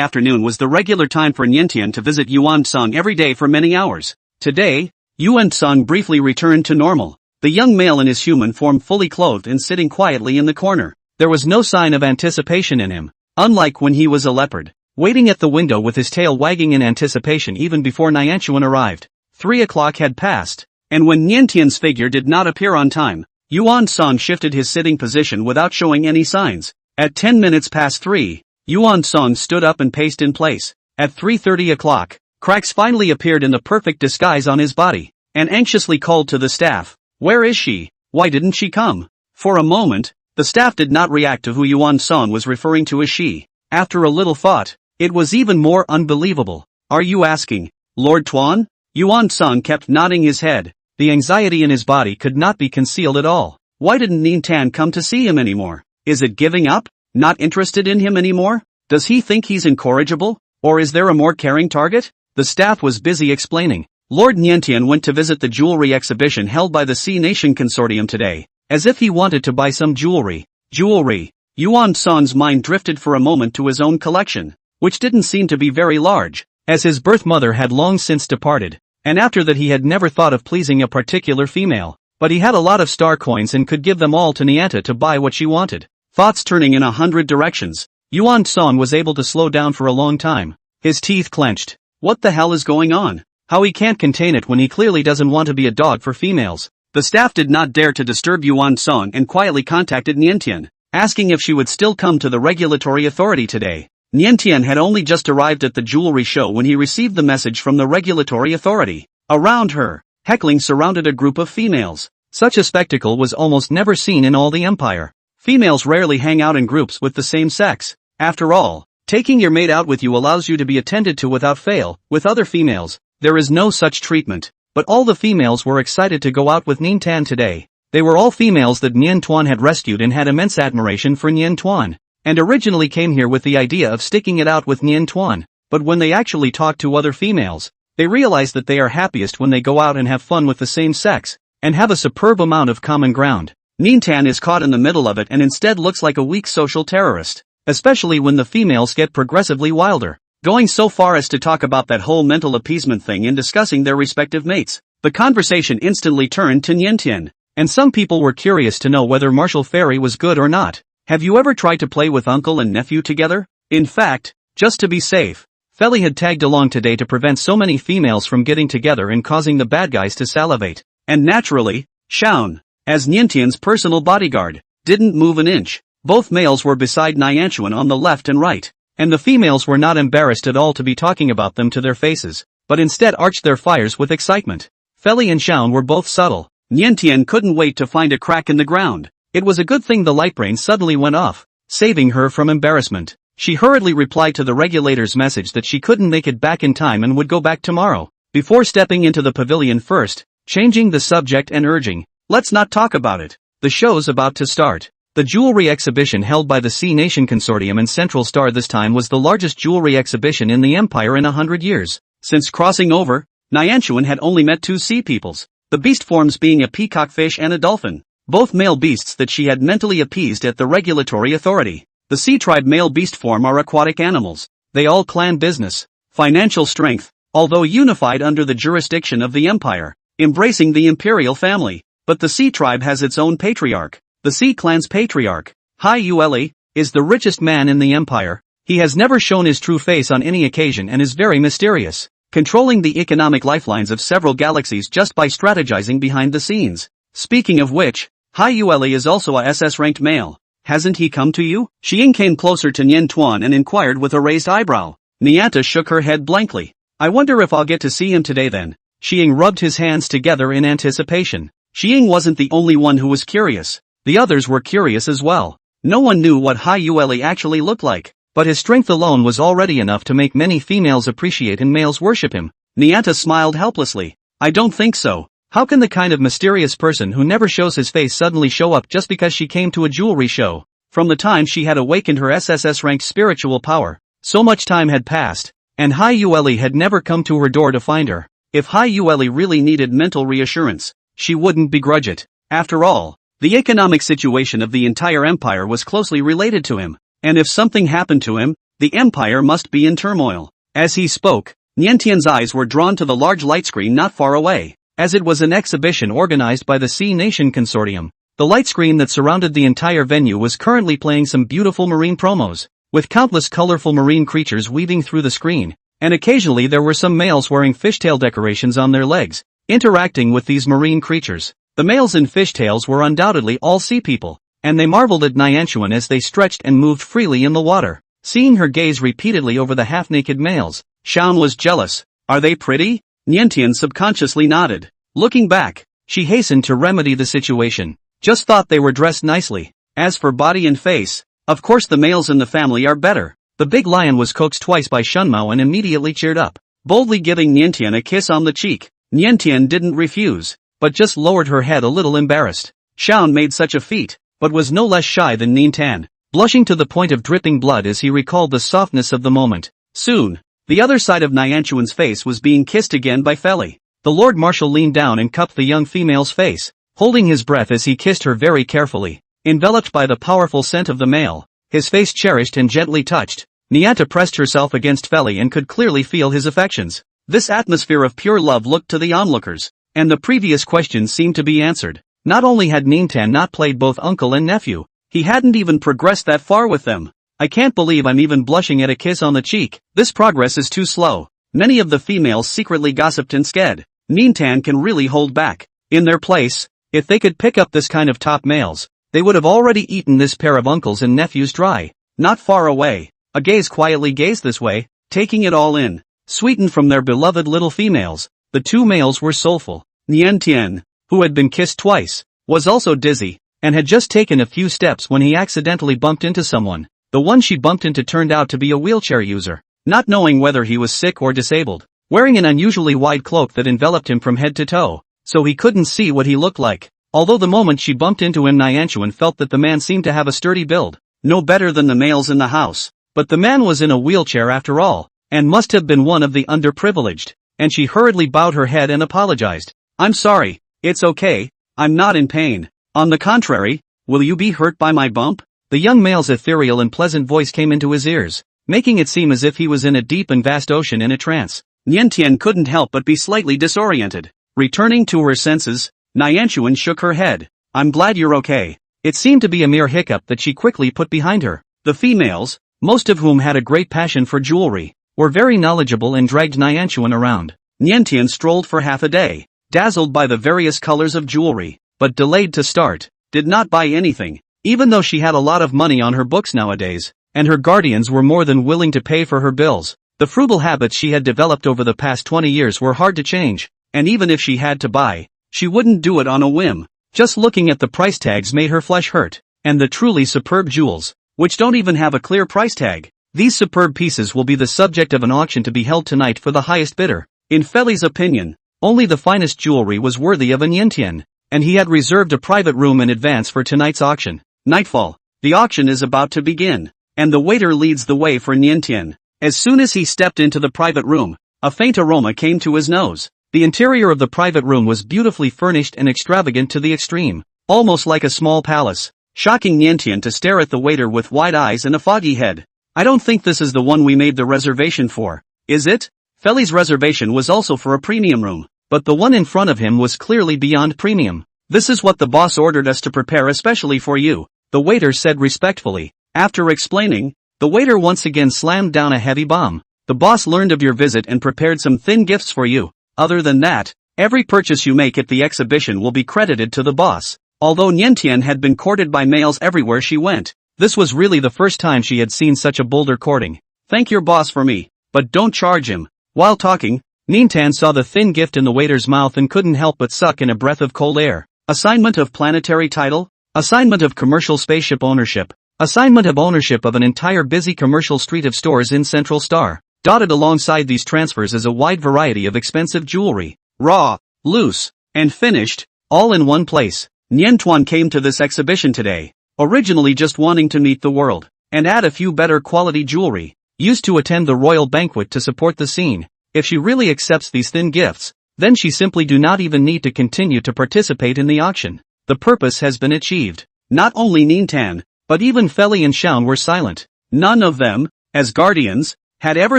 afternoon was the regular time for Niantian to visit Yuan Song every day for many hours. Today, Yuan Song briefly returned to normal, the young male in his human form fully clothed and sitting quietly in the corner. There was no sign of anticipation in him, unlike when he was a leopard, waiting at the window with his tail wagging in anticipation even before Nianchuan arrived. 3 o'clock had passed, and when Niantian's figure did not appear on time, Yuan Song shifted his sitting position without showing any signs. At 10 minutes past 3, Yuan Song stood up and paced in place. At 3:30 o'clock, cracks finally appeared in the perfect disguise on his body, and anxiously called to the staff. "Where is she? Why didn't she come?" For a moment, the staff did not react to who Yuan Song was referring to as she. After a little thought, it was even more unbelievable. Are you asking, Lord Tuan? Yuan Sung kept nodding his head. The anxiety in his body could not be concealed at all. Why didn't Nien Tan come to see him anymore? Is it giving up? Not interested in him anymore? Does he think he's incorrigible? Or is there a more caring target? The staff was busy explaining. Lord Nientian went to visit the jewelry exhibition held by the Sea Nation Consortium today, as if he wanted to buy some jewelry. Jewelry. Yuan Sung's mind drifted for a moment to his own collection, which didn't seem to be very large, as his birth mother had long since departed, and after that he had never thought of pleasing a particular female, but he had a lot of star coins and could give them all to Nianta to buy what she wanted. Thoughts turning in 100 directions, Yuan Song was able to slow down for a long time. His teeth clenched. What the hell is going on? How he can't contain it when he clearly doesn't want to be a dog for females. The staff did not dare to disturb Yuan Song and quietly contacted Nientian, asking if she would still come to the regulatory authority today. Nientian had only just arrived at the jewelry show when he received the message from the regulatory authority. Around her, heckling surrounded a group of females. Such a spectacle was almost never seen in all the empire. Females rarely hang out in groups with the same sex. After all, taking your mate out with you allows you to be attended to without fail. With other females, there is no such treatment. But all the females were excited to go out with Nien Tan today. They were all females that Nien Tuan had rescued and had immense admiration for Nien Tuan, and originally came here with the idea of sticking it out with Nien Tuan. But when they actually talked to other females, they realize that they are happiest when they go out and have fun with the same sex, and have a superb amount of common ground. Nien Tan is caught in the middle of it and instead looks like a weak social terrorist, especially when the females get progressively wilder, going so far as to talk about that whole mental appeasement thing in discussing their respective mates. The conversation instantly turned to Nien Tan, and some people were curious to know whether Martial Fairy was good or not. Have you ever tried to play with uncle and nephew together? In fact, just to be safe, Feli had tagged along today to prevent so many females from getting together and causing the bad guys to salivate. And naturally, Shaun, as Nientian's personal bodyguard, didn't move an inch. Both males were beside Nianchuan on the left and right, and the females were not embarrassed at all to be talking about them to their faces, but instead arched their fires with excitement. Feli and Shaun were both subtle. Nientian couldn't wait to find a crack in the ground. It was a good thing the light brain suddenly went off, saving her from embarrassment. She hurriedly replied to the regulator's message that she couldn't make it back in time and would go back tomorrow, before stepping into the pavilion first, changing the subject and urging, "Let's not talk about it. The show's about to start." The jewelry exhibition held by the Sea Nation Consortium in Central Star this time was the largest jewelry exhibition in the Empire in 100 years. Since crossing over, Nianchuan had only met two sea peoples, the beast forms being a peacock fish and a dolphin, both male beasts that she had mentally appeased at the regulatory authority. The sea tribe male beast form are aquatic animals. They all clan business, financial strength, although unified under the jurisdiction of the Empire, embracing the imperial family. But the sea tribe has its own patriarch. The sea clan's patriarch, Hai Yueli, is the richest man in the empire. He has never shown his true face on any occasion and is very mysterious, controlling the economic lifelines of several galaxies just by strategizing behind the scenes. Speaking of which, Hai Yueli is also a SS-ranked male. Hasn't he come to you? Xiang came closer to Nien Tuan and inquired with a raised eyebrow. Nianta shook her head blankly. I wonder if I'll get to see him today then. Xiang rubbed his hands together in anticipation. Xiang wasn't the only one who was curious. The others were curious as well. No one knew what Hai Yueli actually looked like, but his strength alone was already enough to make many females appreciate and males worship him. Nianta smiled helplessly. I don't think so. How can the kind of mysterious person who never shows his face suddenly show up just because she came to a jewelry show? From the time she had awakened her SSS-ranked spiritual power, so much time had passed, and Hai Yueli had never come to her door to find her. If Hai Yueli really needed mental reassurance, she wouldn't begrudge it. After all, the economic situation of the entire empire was closely related to him, and if something happened to him, the empire must be in turmoil. As he spoke, Nientian's eyes were drawn to the large light screen not far away, as it was an exhibition organized by the Sea Nation Consortium. The light screen that surrounded the entire venue was currently playing some beautiful marine promos, with countless colorful marine creatures weaving through the screen, and occasionally there were some males wearing fishtail decorations on their legs, interacting with these marine creatures. The males in fishtails were undoubtedly all sea people, and they marveled at Nianchuan as they stretched and moved freely in the water. Seeing her gaze repeatedly over the half-naked males, Shaun was jealous. Are they pretty? Nientian subconsciously nodded. Looking back, she hastened to remedy the situation. Just thought they were dressed nicely. As for body and face, of course the males in the family are better. The big lion was coaxed twice by Shunmao and immediately cheered up. boldly giving Niantian a kiss on the cheek. Niantian didn't refuse, but just lowered her head a little embarrassed. Xiao made such a feat, but was no less shy than Niantian, blushing to the point of dripping blood as he recalled the softness of the moment. Soon, the other side of Niantian's face was being kissed again by Feli. The Lord Marshal leaned down and cupped the young female's face, holding his breath as he kissed her very carefully. Enveloped by the powerful scent of the male, his face cherished and gently touched, Nianta pressed herself against Feli and could clearly feel his affections. This atmosphere of pure love looked to the onlookers, and the previous questions seemed to be answered. Not only had Niantian not played both uncle and nephew, he hadn't even progressed that far with them. I can't believe I'm even blushing at a kiss on the cheek. This progress is too slow. Many of the females secretly gossiped and sked. Niantian can really hold back. In their place, if they could pick up this kind of top males, they would have already eaten this pair of uncles and nephews dry. Not far away, a gaze quietly gazed this way, taking it all in. Sweetened from their beloved little females, the two males were soulful. Niantian, who had been kissed twice, was also dizzy, and had just taken a few steps when he accidentally bumped into someone. The one she bumped into turned out to be a wheelchair user. Not knowing whether he was sick or disabled, wearing an unusually wide cloak that enveloped him from head to toe, so he couldn't see what he looked like. Although the moment she bumped into him, Niantian felt that the man seemed to have a sturdy build, no better than the males in the house. But the man was in a wheelchair after all, and must have been one of the underprivileged, and she hurriedly bowed her head and apologized. I'm sorry, it's okay, I'm not in pain. On the contrary, will you be hurt by my bump? The young male's ethereal and pleasant voice came into his ears, making it seem as if he was in a deep and vast ocean in a trance. Niantian couldn't help but be slightly disoriented. Returning to her senses, Niantian shook her head. I'm glad you're okay. It seemed to be a mere hiccup that she quickly put behind her. The females, most of whom had a great passion for jewelry, were very knowledgeable and dragged Niantian around. Niantian strolled for half a day, dazzled by the various colors of jewelry, but delayed to start, did not buy anything, even though she had a lot of money on her books nowadays, and her guardians were more than willing to pay for her bills. The frugal habits she had developed over the past 20 years were hard to change, and even if she had to buy, she wouldn't do it on a whim. Just looking at the price tags made her flesh hurt, and the truly superb jewels, which don't even have a clear price tag. These superb pieces will be the subject of an auction to be held tonight for the highest bidder. In Feli's opinion, only the finest jewelry was worthy of a Niantian, and he had reserved a private room in advance for tonight's auction. Nightfall. The auction is about to begin, and the waiter leads the way for Niantian. As soon as he stepped into the private room, a faint aroma came to his nose. The interior of the private room was beautifully furnished and extravagant to the extreme, almost like a small palace, shocking Niantian to stare at the waiter with wide eyes and a foggy head. I don't think this is the one we made the reservation for, is it? Feli's reservation was also for a premium room, but the one in front of him was clearly beyond premium. This is what the boss ordered us to prepare especially for you, the waiter said respectfully. After explaining, the waiter once again slammed down a heavy bomb. The boss learned of your visit and prepared some thin gifts for you. Other than that, every purchase you make at the exhibition will be credited to the boss. Although Niantian had been courted by males everywhere she went, this was really the first time she had seen such a bolder courting. Thank your boss for me, but don't charge him. While talking, Niantian saw the thin gift in the waiter's mouth and couldn't help but suck in a breath of cold air. Assignment of planetary title, assignment of commercial spaceship ownership, assignment of ownership of an entire busy commercial street of stores in Central Star. Dotted alongside these transfers is a wide variety of expensive jewelry, raw, loose, and finished, all in one place. Niantian came to this exhibition today, originally just wanting to meet the world, and add a few better quality jewelry, used to attend the royal banquet to support the scene. If she really accepts these thin gifts, then she simply do not even need to continue to participate in the auction. The purpose has been achieved. Not only Niantian, but even Feli and Xiao were silent. None of them, as guardians, had ever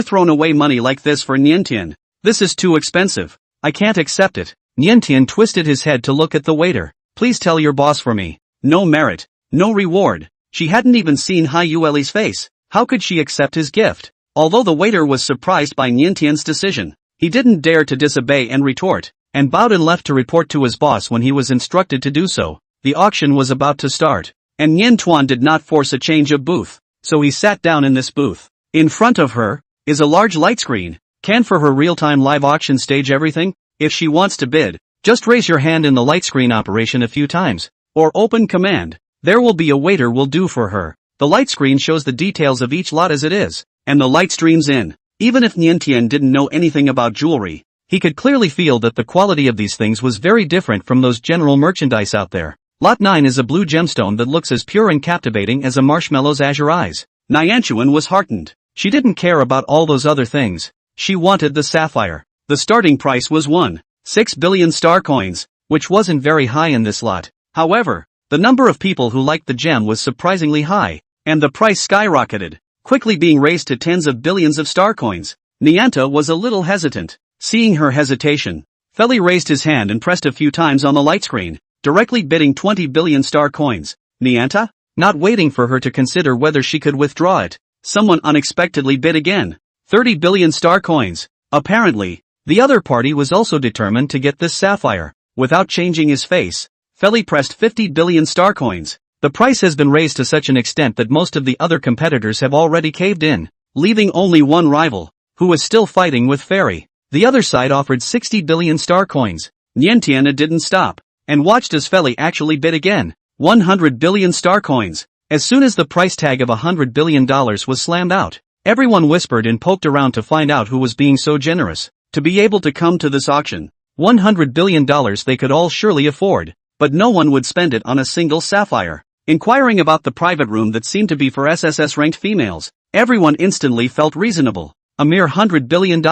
thrown away money like this for Niantian. This is too expensive. I can't accept it. Niantian twisted his head to look at the waiter. Please tell your boss for me. No merit, no reward. She hadn't even seen Hai Yueli's face. How could she accept his gift? Although the waiter was surprised by Niantian's decision, he didn't dare to disobey and retort, and bowed and left to report to his boss when he was instructed to do so. The auction was about to start, and Niantian did not force a change of booth, so he sat down in this booth. In front of her is a large light screen. Can for her real-time live auction stage everything? If she wants to bid, just raise your hand in the light screen operation a few times, or open command. There will be a waiter will do for her. The light screen shows the details of each lot as it is, and the light streams in. Even if Niantian didn't know anything about jewelry, he could clearly feel that the quality of these things was very different from those general merchandise out there. Lot 9 is a blue gemstone that looks as pure and captivating as a marshmallow's azure eyes. Niantian was heartened. She didn't care about all those other things. She wanted the sapphire. The starting price was 1.6 billion star coins, which wasn't very high in this lot. However, the number of people who liked the gem was surprisingly high, and the price skyrocketed, quickly being raised to tens of billions of star coins. Nianta was a little hesitant. Seeing her hesitation, Feli raised his hand and pressed a few times on the light screen, directly bidding 20 billion star coins. Nianta? Not waiting for her to consider whether she could withdraw it, someone unexpectedly bid again. 30 billion star coins. Apparently, the other party was also determined to get this sapphire. Without changing his face, Feli pressed 50 billion star coins. The price has been raised to such an extent that most of the other competitors have already caved in, leaving only one rival, who was still fighting with Fairy. The other side offered 60 billion star coins. Niantiana didn't stop, and watched as Feli actually bid again. 100 billion star coins. As soon as the price tag of $100 billion was slammed out, everyone whispered and poked around to find out who was being so generous. To be able to come to this auction, $100 billion they could all surely afford, but no one would spend it on a single sapphire. Inquiring about the private room that seemed to be for SSS-ranked females, everyone instantly felt reasonable. A mere $100 billion.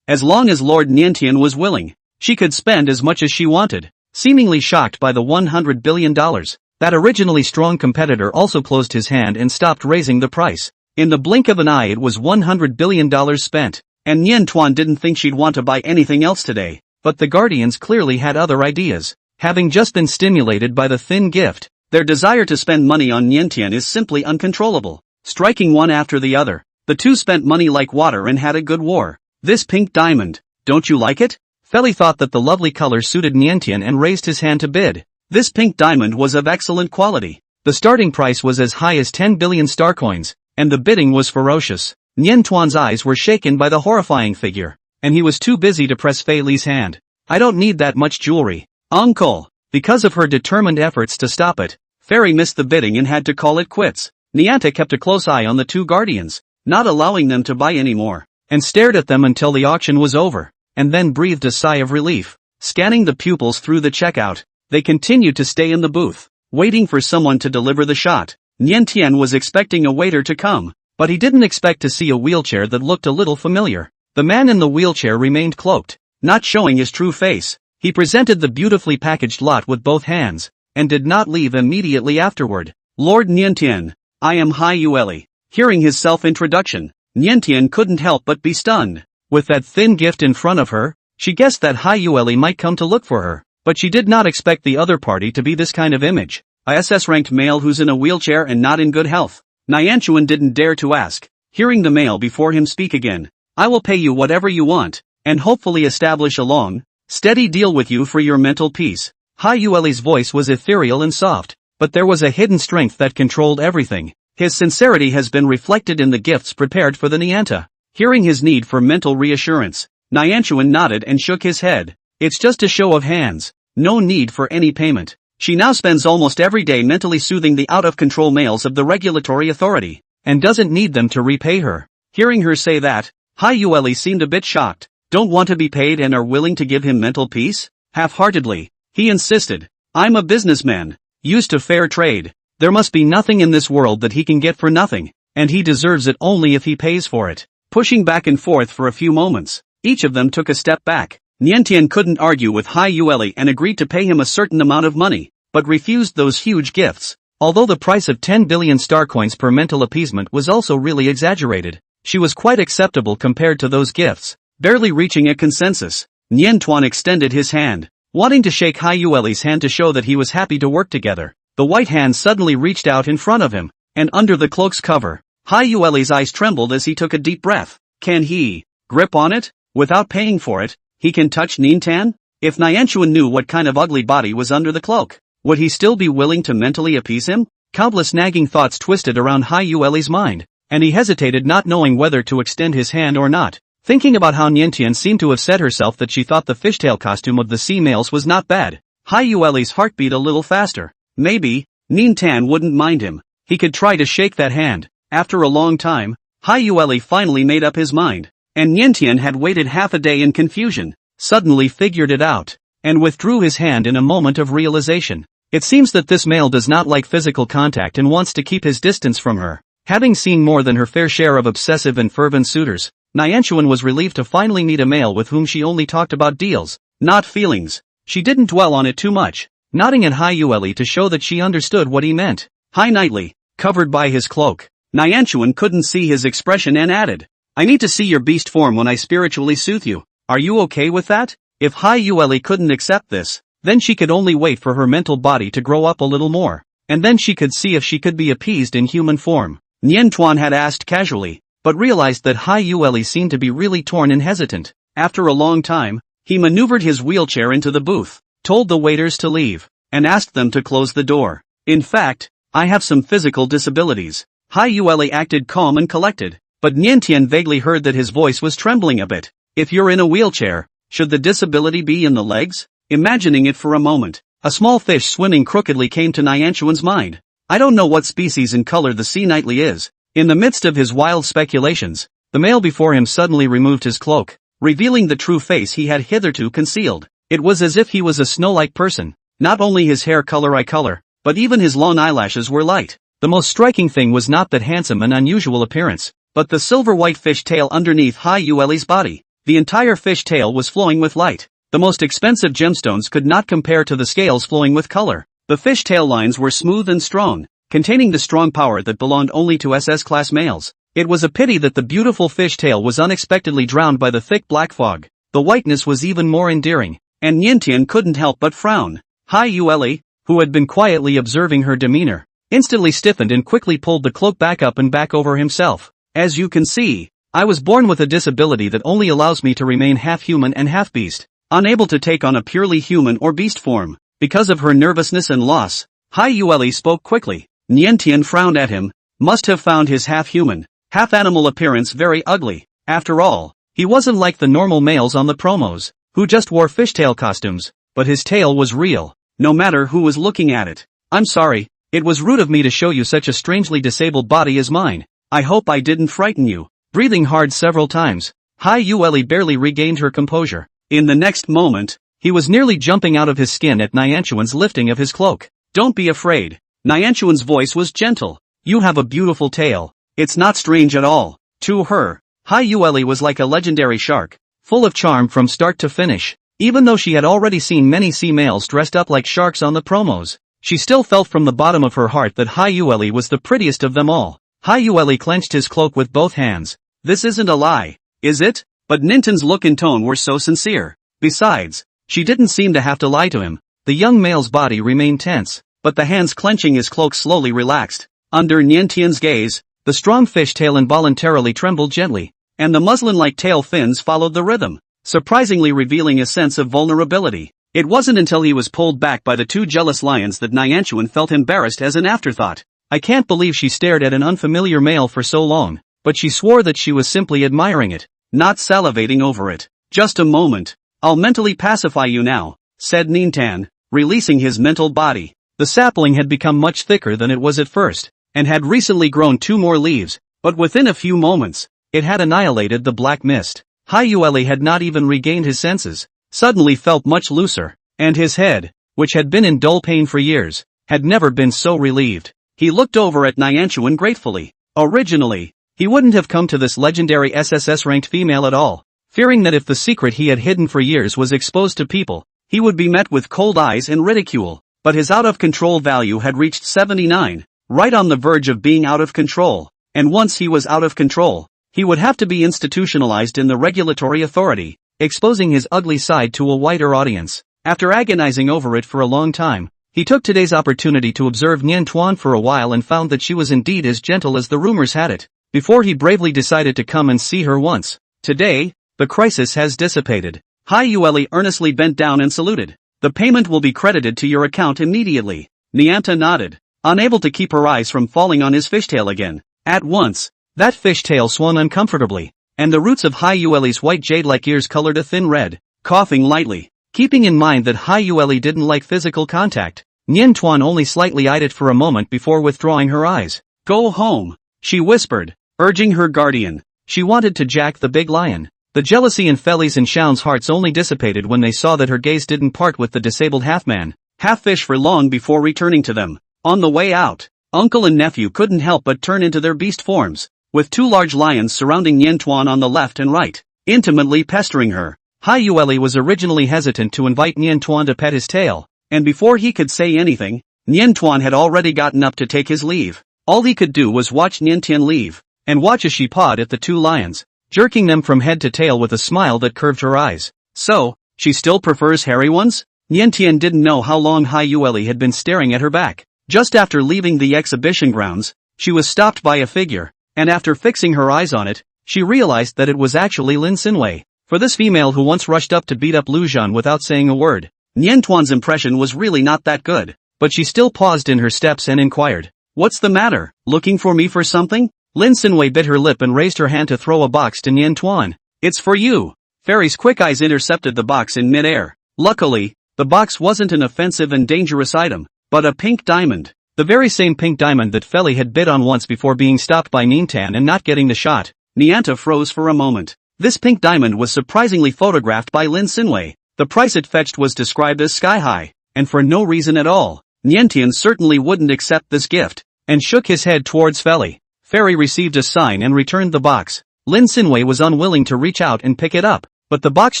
As long as Lord Niantian was willing, she could spend as much as she wanted. Seemingly shocked by the $100 billion, that originally strong competitor also closed his hand and stopped raising the price. In the blink of an eye it was $100 billion spent, and Nian Tuan didn't think she'd want to buy anything else today. But the Guardians clearly had other ideas. Having just been stimulated by the thin gift, their desire to spend money on Niantian is simply uncontrollable. Striking one after the other, the two spent money like water and had a good war. This pink diamond, don't you like it? Feli thought that the lovely color suited Niantian and raised his hand to bid. This pink diamond was of excellent quality. The starting price was as high as 10 billion star coins, and the bidding was ferocious. Nian Tuan's eyes were shaken by the horrifying figure, and he was too busy to press Fei Li's hand. I don't need that much jewelry, uncle. Because of her determined efforts to stop it, Fairy missed the bidding and had to call it quits. Nianta kept a close eye on the two guardians, not allowing them to buy any more, and stared at them until the auction was over, and then breathed a sigh of relief. Scanning the pupils through the checkout, they continued to stay in the booth, waiting for someone to deliver the shot. Niantian was expecting a waiter to come, but he didn't expect to see a wheelchair that looked a little familiar. The man in the wheelchair remained cloaked, not showing his true face. He presented the beautifully packaged lot with both hands, and did not leave immediately afterward. Lord Niantian, I am Hai Yueli. Hearing his self-introduction, Niantian couldn't help but be stunned. With that thin gift in front of her, she guessed that Hai Yueli might come to look for her, but she did not expect the other party to be this kind of image. A SS-ranked male who's in a wheelchair and not in good health. Niantian didn't dare to ask, hearing the male before him speak again. I will pay you whatever you want, and hopefully establish a long, steady deal with you for your mental peace. Hai Yueli's voice was ethereal and soft, but there was a hidden strength that controlled everything. His sincerity has been reflected in the gifts prepared for the Nianta. Hearing his need for mental reassurance, Niantian nodded and shook his head. It's just a show of hands. No need for any payment. She now spends almost every day mentally soothing the out-of-control males of the regulatory authority, and doesn't need them to repay her. Hearing her say that, Hai Yueli seemed a bit shocked. Don't want to be paid and are willing to give him mental peace? Half-heartedly, he insisted. I'm a businessman, used to fair trade. There must be nothing in this world that he can get for nothing, and he deserves it only if he pays for it. Pushing back and forth for a few moments, each of them took a step back. Niantian couldn't argue with Hai Yueli and agreed to pay him a certain amount of money, but refused those huge gifts. Although the price of 10 billion star coins per mental appeasement was also really exaggerated, she was quite acceptable compared to those gifts. Barely reaching a consensus, Nian Tuan extended his hand, wanting to shake Hai Yueli's hand to show that he was happy to work together. The white hand suddenly reached out in front of him, and under the cloak's cover, Hai Yueli's eyes trembled as he took a deep breath. Can he grip on it? Without paying for it, he can touch Niantian? If Niantian knew what kind of ugly body was under the cloak, would he still be willing to mentally appease him? Countless nagging thoughts twisted around Hai Yueli's mind, and he hesitated, not knowing whether to extend his hand or not. Thinking about how Niantian seemed to have said herself that she thought the fishtail costume of the sea males was not bad, Hai Yueli's heart beat a little faster. Maybe Niantian wouldn't mind him. He could try to shake that hand. After a long time, Hai Yueli finally made up his mind. and Niantian had waited half a day in confusion, suddenly figured it out, and withdrew his hand in a moment of realization. It seems that this male does not like physical contact and wants to keep his distance from her. Having seen more than her fair share of obsessive and fervent suitors, Niantian was relieved to finally meet a male with whom she only talked about deals, not feelings. She didn't dwell on it too much, nodding at Hai Yueli to show that she understood what he meant. Hi Nightly, covered by his cloak. Niantian couldn't see his expression and added, I need to see your beast form when I spiritually soothe you. Are you okay with that? If Hai Yueli couldn't accept this, then she could only wait for her mental body to grow up a little more, and then she could see if she could be appeased in human form. Niantuan had asked casually, but realized that Hai Yueli seemed to be really torn and hesitant. After a long time, he maneuvered his wheelchair into the booth, told the waiters to leave, and asked them to close the door. In fact, I have some physical disabilities. Hai Yueli acted calm and collected, but Niantian vaguely heard that his voice was trembling a bit. If you're in a wheelchair, should the disability be in the legs? Imagining it for a moment, a small fish swimming crookedly came to Niantuan's mind. I don't know what species and color the sea nightly is. In the midst of his wild speculations, the male before him suddenly removed his cloak, revealing the true face he had hitherto concealed. It was as if he was a snow-like person. Not only his hair color eye color, but even his long eyelashes were light. The most striking thing was not that handsome and unusual appearance, but the silver-white fish tail underneath Hai Yueli's body. The entire fish tail was flowing with light. The most expensive gemstones could not compare to the scales flowing with color. The fish tail lines were smooth and strong, containing the strong power that belonged only to SS-class males. It was a pity that the beautiful fish tail was unexpectedly drowned by the thick black fog. The whiteness was even more endearing, and Niantian couldn't help but frown. Hai Yueli, who had been quietly observing her demeanor, instantly stiffened and quickly pulled the cloak back up and back over himself. As you can see, I was born with a disability that only allows me to remain half human and half beast, unable to take on a purely human or beast form. Because of her nervousness and loss, Hai Yueli spoke quickly. Niantian frowned at him, must have found his half-human, half-animal appearance very ugly. After all, he wasn't like the normal males on the promos, who just wore fishtail costumes, but his tail was real, no matter who was looking at it. I'm sorry, it was rude of me to show you such a strangely disabled body as mine. I hope I didn't frighten you. Breathing hard several times, Hai Yueli barely regained her composure. In the next moment, he was nearly jumping out of his skin at Niantuan's lifting of his cloak. Don't be afraid. Niantuan's voice was gentle. You have a beautiful tail. It's not strange at all. To her, Hai Yueli was like a legendary shark, full of charm from start to finish. Even though she had already seen many sea males dressed up like sharks on the promos, she still felt from the bottom of her heart that Hai Yueli was the prettiest of them all. Hai Yueli clenched his cloak with both hands. This isn't a lie, is it? But Ninten's look and tone were so sincere. Besides, she didn't seem to have to lie to him. The young male's body remained tense, but the hands clenching his cloak slowly relaxed. Under Niantian's gaze, the strong fish tail involuntarily trembled gently, and the muslin-like tail fins followed the rhythm, surprisingly revealing a sense of vulnerability. It wasn't until he was pulled back by the two jealous lions that Niantuan felt embarrassed as an afterthought. I can't believe she stared at an unfamiliar male for so long, but she swore that she was simply admiring it, not salivating over it. Just a moment. I'll mentally pacify you now, said Nintan, releasing his mental body. The sapling had become much thicker than it was at first, and had recently grown 2 more leaves, but within a few moments, it had annihilated the black mist. Hai Yueli had not even regained his senses, suddenly felt much looser, and his head, which had been in dull pain for years, had never been so relieved. He looked over at Niantuan gratefully. Originally, he wouldn't have come to this legendary SSS-ranked female at all, fearing that if the secret he had hidden for years was exposed to people, he would be met with cold eyes and ridicule. But his out-of-control value had reached 79, right on the verge of being out of control, and once he was out of control, he would have to be institutionalized in the regulatory authority, exposing his ugly side to a wider audience. After agonizing over it for a long time, he took today's opportunity to observe Niantuan for a while and found that she was indeed as gentle as the rumors had it, before he bravely decided to come and see her once. Today, the crisis has dissipated. Hai Yueli earnestly bent down and saluted. The payment will be credited to your account immediately. Nianta nodded, unable to keep her eyes from falling on his fishtail again. At once, that fishtail swung uncomfortably, and the roots of Hai Yueli's white jade-like ears colored a thin red. Coughing lightly, keeping in mind that Hai Yueli didn't like physical contact, Niantuan only slightly eyed it for a moment before withdrawing her eyes. Go home, she whispered, urging her guardian. She wanted to jack the big lion. The jealousy in Feli's and Shaun's hearts only dissipated when they saw that her gaze didn't part with the disabled half-man, half-fish for long before returning to them. On the way out, uncle and nephew couldn't help but turn into their beast forms, with two large lions surrounding Nian Tuan on the left and right, intimately pestering her. Hai Yueli was originally hesitant to invite Nian Tuan to pet his tail, and before he could say anything, Nian Tuan had already gotten up to take his leave. All he could do was watch Nian Tian leave, and watch as she pawed at the two lions, jerking them from head to tail with a smile that curved her eyes. So, she still prefers hairy ones? Nian Tian didn't know how long Hai Yueli had been staring at her back. Just after leaving the exhibition grounds, she was stopped by a figure, and after fixing her eyes on it, she realized that it was actually Lin Xinwei. For this female who once rushed up to beat up Luan without saying a word, Nian Tuan's impression was really not that good, but she still paused in her steps and inquired, "What's the matter, looking for me for something?" Lin Xinwei bit her lip and raised her hand to throw a box to Nian Tuan. "It's for you." Fairy's quick eyes intercepted the box in mid-air. Luckily, the box wasn't an offensive and dangerous item, but a pink diamond. The very same pink diamond that Feli had bid on once before being stopped by Nintan and not getting the shot. Nianta froze for a moment. This pink diamond was surprisingly photographed by Lin Xinwei. The price it fetched was described as sky-high, and for no reason at all. Niantian certainly wouldn't accept this gift, and shook his head towards Feli. Fairy received a sign and returned the box. Lin Xinwei was unwilling to reach out and pick it up, but the box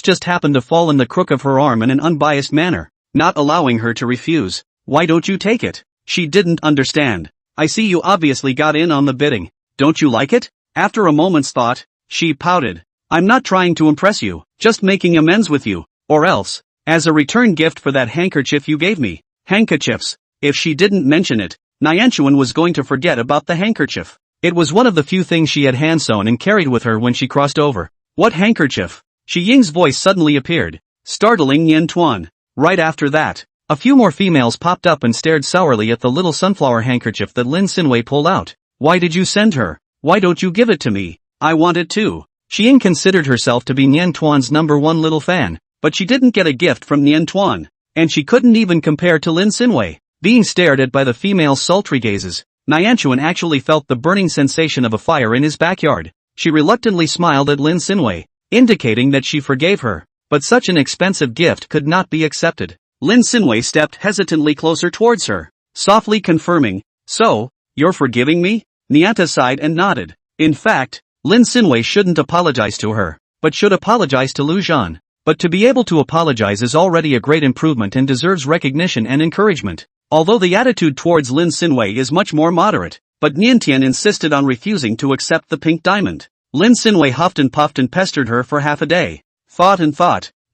just happened to fall in the crook of her arm in an unbiased manner, not allowing her to refuse. "Why don't you take it?" She didn't understand. "I see you obviously got in on the bidding. Don't you like it?" After a moment's thought, she pouted. "I'm not trying to impress you, just making amends with you, or else, as a return gift for that handkerchief you gave me." Handkerchiefs. If she didn't mention it, Nianchuan was going to forget about the handkerchief. It was one of the few things she had hand-sewn and carried with her when she crossed over. "What handkerchief?" Shi Ying's voice suddenly appeared, startling Nian Tuan. Right after that, a few more females popped up and stared sourly at the little sunflower handkerchief that Lin Xinwei pulled out. "Why did you send her? Why don't you give it to me? I want it too." Shi Ying considered herself to be Nian Tuan's #1 little fan, but she didn't get a gift from Nian Tuan, and she couldn't even compare to Lin Xinwei. Being stared at by the female's sultry gazes, Nianchuan actually felt the burning sensation of a fire in his backyard. She reluctantly smiled at Lin Xinwei, indicating that she forgave her, but such an expensive gift could not be accepted. Lin Xinwei stepped hesitantly closer towards her, softly confirming, "So, you're forgiving me?" Nianta sighed and nodded. In fact, Lin Xinwei shouldn't apologize to her, but should apologize to Luan. But to be able to apologize is already a great improvement and deserves recognition and encouragement. Although the attitude towards Lin Xinwei is much more moderate, but Niantian insisted on refusing to accept the pink diamond. Lin Xinwei huffed and puffed and pestered her for half a day, thought,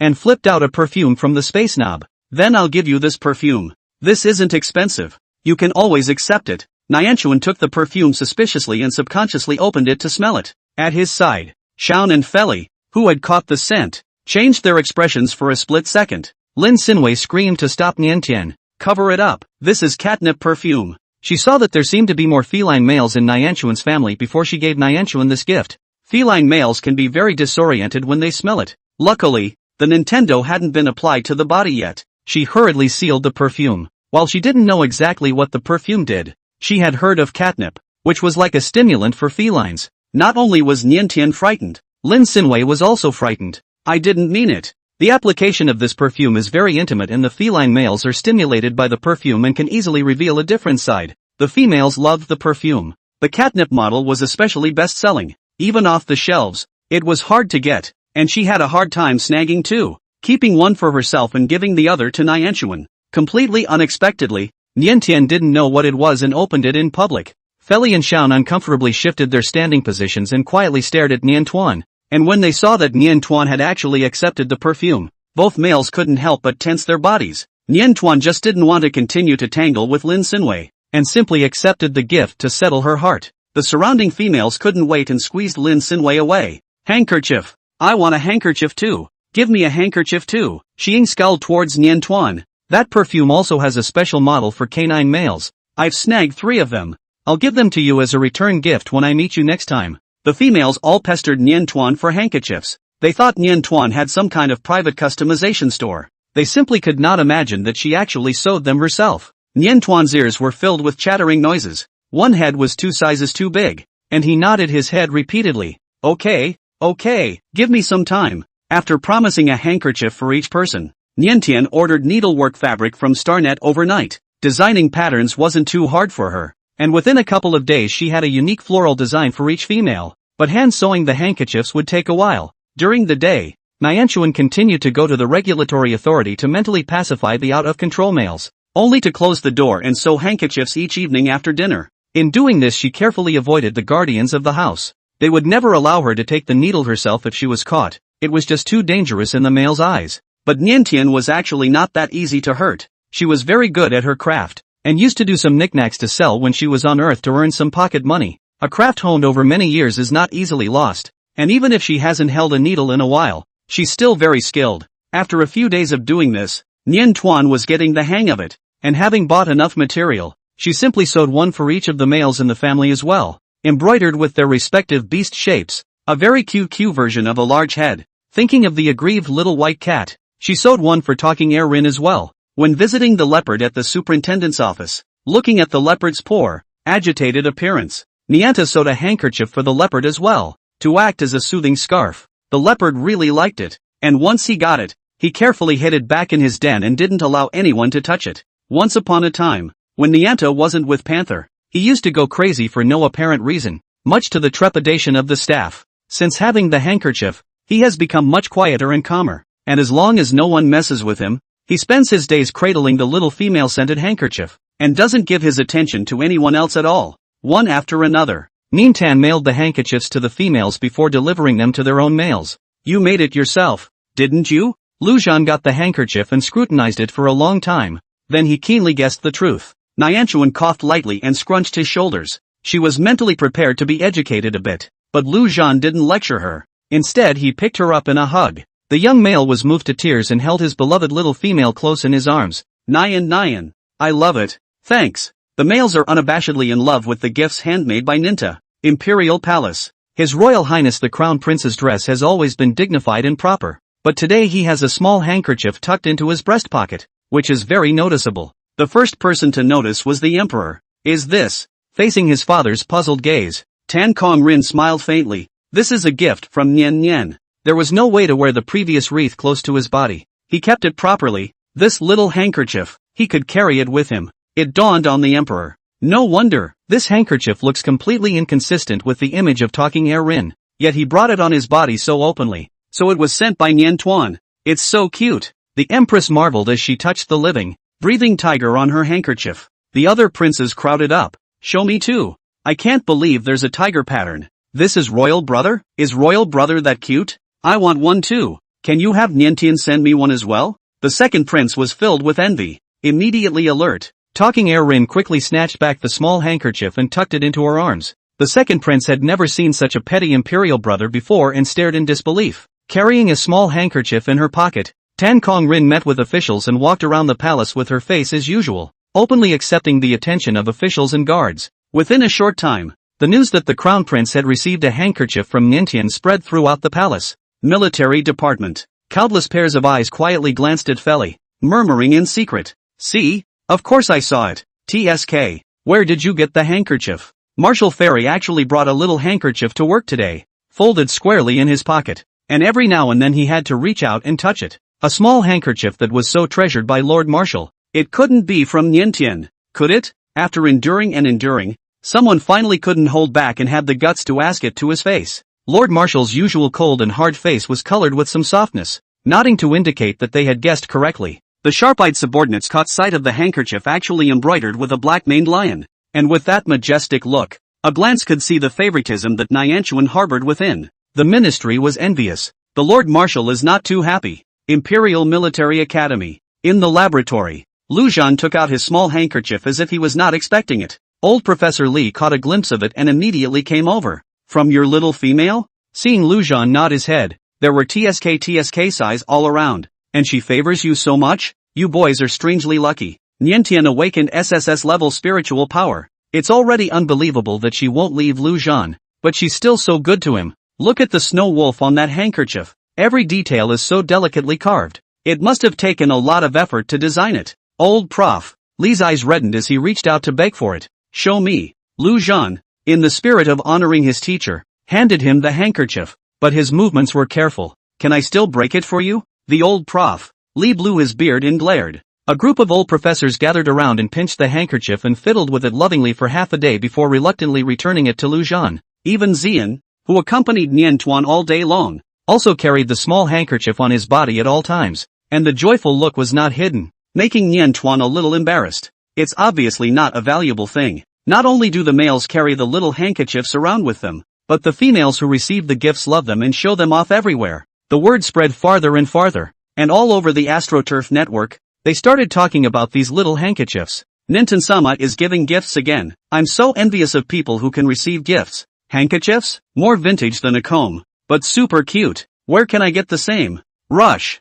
and flipped out a perfume from the space knob. "Then I'll give you this perfume. This isn't expensive. You can always accept it." Nianchuan took the perfume suspiciously and subconsciously opened it to smell it. At his side, Shaun and Feli, who had caught the scent, changed their expressions for a split second. Lin Xinwei screamed to stop Niantian. "Cover it up. This is catnip perfume." She saw that there seemed to be more feline males in Nianchuan's family before she gave Nianchuan this gift. Feline males can be very disoriented when they smell it. Luckily, the Nintendo hadn't been applied to the body yet. She hurriedly sealed the perfume. While she didn't know exactly what the perfume did, she had heard of catnip, which was like a stimulant for felines. Not only was Niantian frightened, Lin Xinwei was also frightened. "I didn't mean it. The application of this perfume is very intimate and the feline males are stimulated by the perfume and can easily reveal a different side." The females loved the perfume. The catnip model was especially best-selling. Even off the shelves, it was hard to get, and she had a hard time snagging two, keeping one for herself and giving the other to Nianchuan. Completely unexpectedly, Niantian didn't know what it was and opened it in public. Feli and Shaun uncomfortably shifted their standing positions and quietly stared at Nian Tuan. And when they saw that Nian Tuan had actually accepted the perfume, both males couldn't help but tense their bodies. Nian Tuan just didn't want to continue to tangle with Lin Xinwei, and simply accepted the gift to settle her heart. The surrounding females couldn't wait and squeezed Lin Xinwei away. "Handkerchief. I want a handkerchief too. Give me a handkerchief too." Shi Ying scowled towards Nian Tuan. "That perfume also has a special model for canine males. I've snagged 3 of them. I'll give them to you as a return gift when I meet you next time." The females all pestered Nian Tuan for handkerchiefs. They thought Nian Tuan had some kind of private customization store. They simply could not imagine that she actually sewed them herself. Nian Tuan's ears were filled with chattering noises. One head was 2 sizes too big, and he nodded his head repeatedly. Okay, give me some time. After promising a handkerchief for each person, Niantian ordered needlework fabric from Starnet overnight. Designing patterns wasn't too hard for her, and within a couple of days she had a unique floral design for each female, but hand sewing the handkerchiefs would take a while. During the day, Niantian continued to go to the regulatory authority to mentally pacify the out-of-control males, only to close the door and sew handkerchiefs each evening after dinner. In doing this she carefully avoided the guardians of the house. They would never allow her to take the needle herself if she was caught. It was just too dangerous in the male's eyes. But Niantian was actually not that easy to hurt. She was very good at her craft, and used to do some knickknacks to sell when she was on Earth to earn some pocket money. A craft honed over many years is not easily lost, and even if she hasn't held a needle in a while, she's still very skilled. After a few days of doing this, Nian Tuan was getting the hang of it, and having bought enough material, she simply sewed one for each of the males in the family as well, embroidered with their respective beast shapes, a very cute version of a large head. Thinking of the aggrieved little white cat, she sewed one for Talking Air Rin as well. When visiting the leopard at the superintendent's office, looking at the leopard's poor, agitated appearance, Nianta sewed a handkerchief for the leopard as well, to act as a soothing scarf. The leopard really liked it, and once he got it, he carefully hid it back in his den and didn't allow anyone to touch it. Once upon a time, when Nianta wasn't with Panther, he used to go crazy for no apparent reason, much to the trepidation of the staff. Since having the handkerchief, he has become much quieter and calmer, and as long as no one messes with him, he spends his days cradling the little female-scented handkerchief, and doesn't give his attention to anyone else at all. One after another, Nintan mailed the handkerchiefs to the females before delivering them to their own males. You made it yourself, didn't you? Luan got the handkerchief and scrutinized it for a long time. Then he keenly guessed the truth. Nianchuan coughed lightly and scrunched his shoulders. She was mentally prepared to be educated a bit, but Luan didn't lecture her. Instead he picked her up in a hug. The young male was moved to tears and held his beloved little female close in his arms. Nian, I love it. Thanks. The males are unabashedly in love with the gifts handmade by Ninta. Imperial Palace. His Royal Highness the Crown Prince's dress has always been dignified and proper, but today he has a small handkerchief tucked into his breast pocket, which is very noticeable. The first person to notice was the Emperor. Is this? Facing his father's puzzled gaze, Tan Kong Rin smiled faintly. This is a gift from Nian. There was no way to wear the previous wreath close to his body. He kept it properly. This little handkerchief, he could carry it with him. It dawned on the Emperor. No wonder, this handkerchief looks completely inconsistent with the image of Talking Air Rin, yet he brought it on his body so openly. So it was sent by Nian Tuan. It's so cute. The Empress marveled as she touched the living, breathing tiger on her handkerchief. The other princes crowded up. Show me too. I can't believe there's a tiger pattern. This is Royal Brother? Is Royal Brother that cute? I want one too. Can you have Niantian send me one as well? The second prince was filled with envy. Immediately alert, Talking Air Rin quickly snatched back the small handkerchief and tucked it into her arms. The second prince had never seen such a petty imperial brother before and stared in disbelief. Carrying a small handkerchief in her pocket, Tan Kong Rin met with officials and walked around the palace with her face as usual, openly accepting the attention of officials and guards. Within a short time, the news that the crown prince had received a handkerchief from Niantian spread throughout the palace. Military Department. Countless pairs of eyes quietly glanced at Feli, murmuring in secret. See? Of course I saw it. TSK. Where did you get the handkerchief? Marshal Ferry actually brought a little handkerchief to work today, folded squarely in his pocket, and every now and then he had to reach out and touch it. A small handkerchief that was so treasured by Lord Marshal. It couldn't be from Niantian, could it? After enduring and enduring, someone finally couldn't hold back and had the guts to ask it to his face. Lord Marshal's usual cold and hard face was colored with some softness, nodding to indicate that they had guessed correctly. The sharp-eyed subordinates caught sight of the handkerchief actually embroidered with a black-maned lion, and with that majestic look, a glance could see the favoritism that Nianchuan harbored within. The ministry was envious. The Lord Marshal is not too happy. Imperial Military Academy. In the laboratory, Luan took out his small handkerchief as if he was not expecting it. Old Professor Li caught a glimpse of it and immediately came over. From your little female? Seeing Luan nod his head, there were TSK size all around. And she favors you so much? You boys are strangely lucky. Niantian awakened SSS level spiritual power. It's already unbelievable that she won't leave Luan, but she's still so good to him. Look at the snow wolf on that handkerchief. Every detail is so delicately carved. It must have taken a lot of effort to design it. Old Prof. Li's eyes reddened as he reached out to beg for it. Show me. Luan. In the spirit of honoring his teacher, handed him the handkerchief, but his movements were careful. "Can I still break it for you?" The old prof. Lee blew his beard and glared. A group of old professors gathered around and pinched the handkerchief and fiddled with it lovingly for half a day before reluctantly returning it to Luan. Even Xian, who accompanied Nian Tuan all day long, also carried the small handkerchief on his body at all times, and the joyful look was not hidden, making Nian Tuan a little embarrassed. It's obviously not a valuable thing. Not only do the males carry the little handkerchiefs around with them, but the females who receive the gifts love them and show them off everywhere. The word spread farther and farther, and all over the AstroTurf network, they started talking about these little handkerchiefs. "Ninten-sama is giving gifts again. I'm so envious of people who can receive gifts. Handkerchiefs? More vintage than a comb, but super cute. Where can I get the same?" Rush.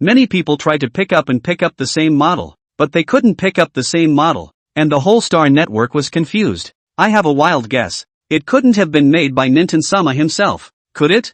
Many people tried to pick up the same model, but they couldn't pick up the same model, and the whole Star network was confused. I have a wild guess. It couldn't have been made by Ninten-sama himself, could it?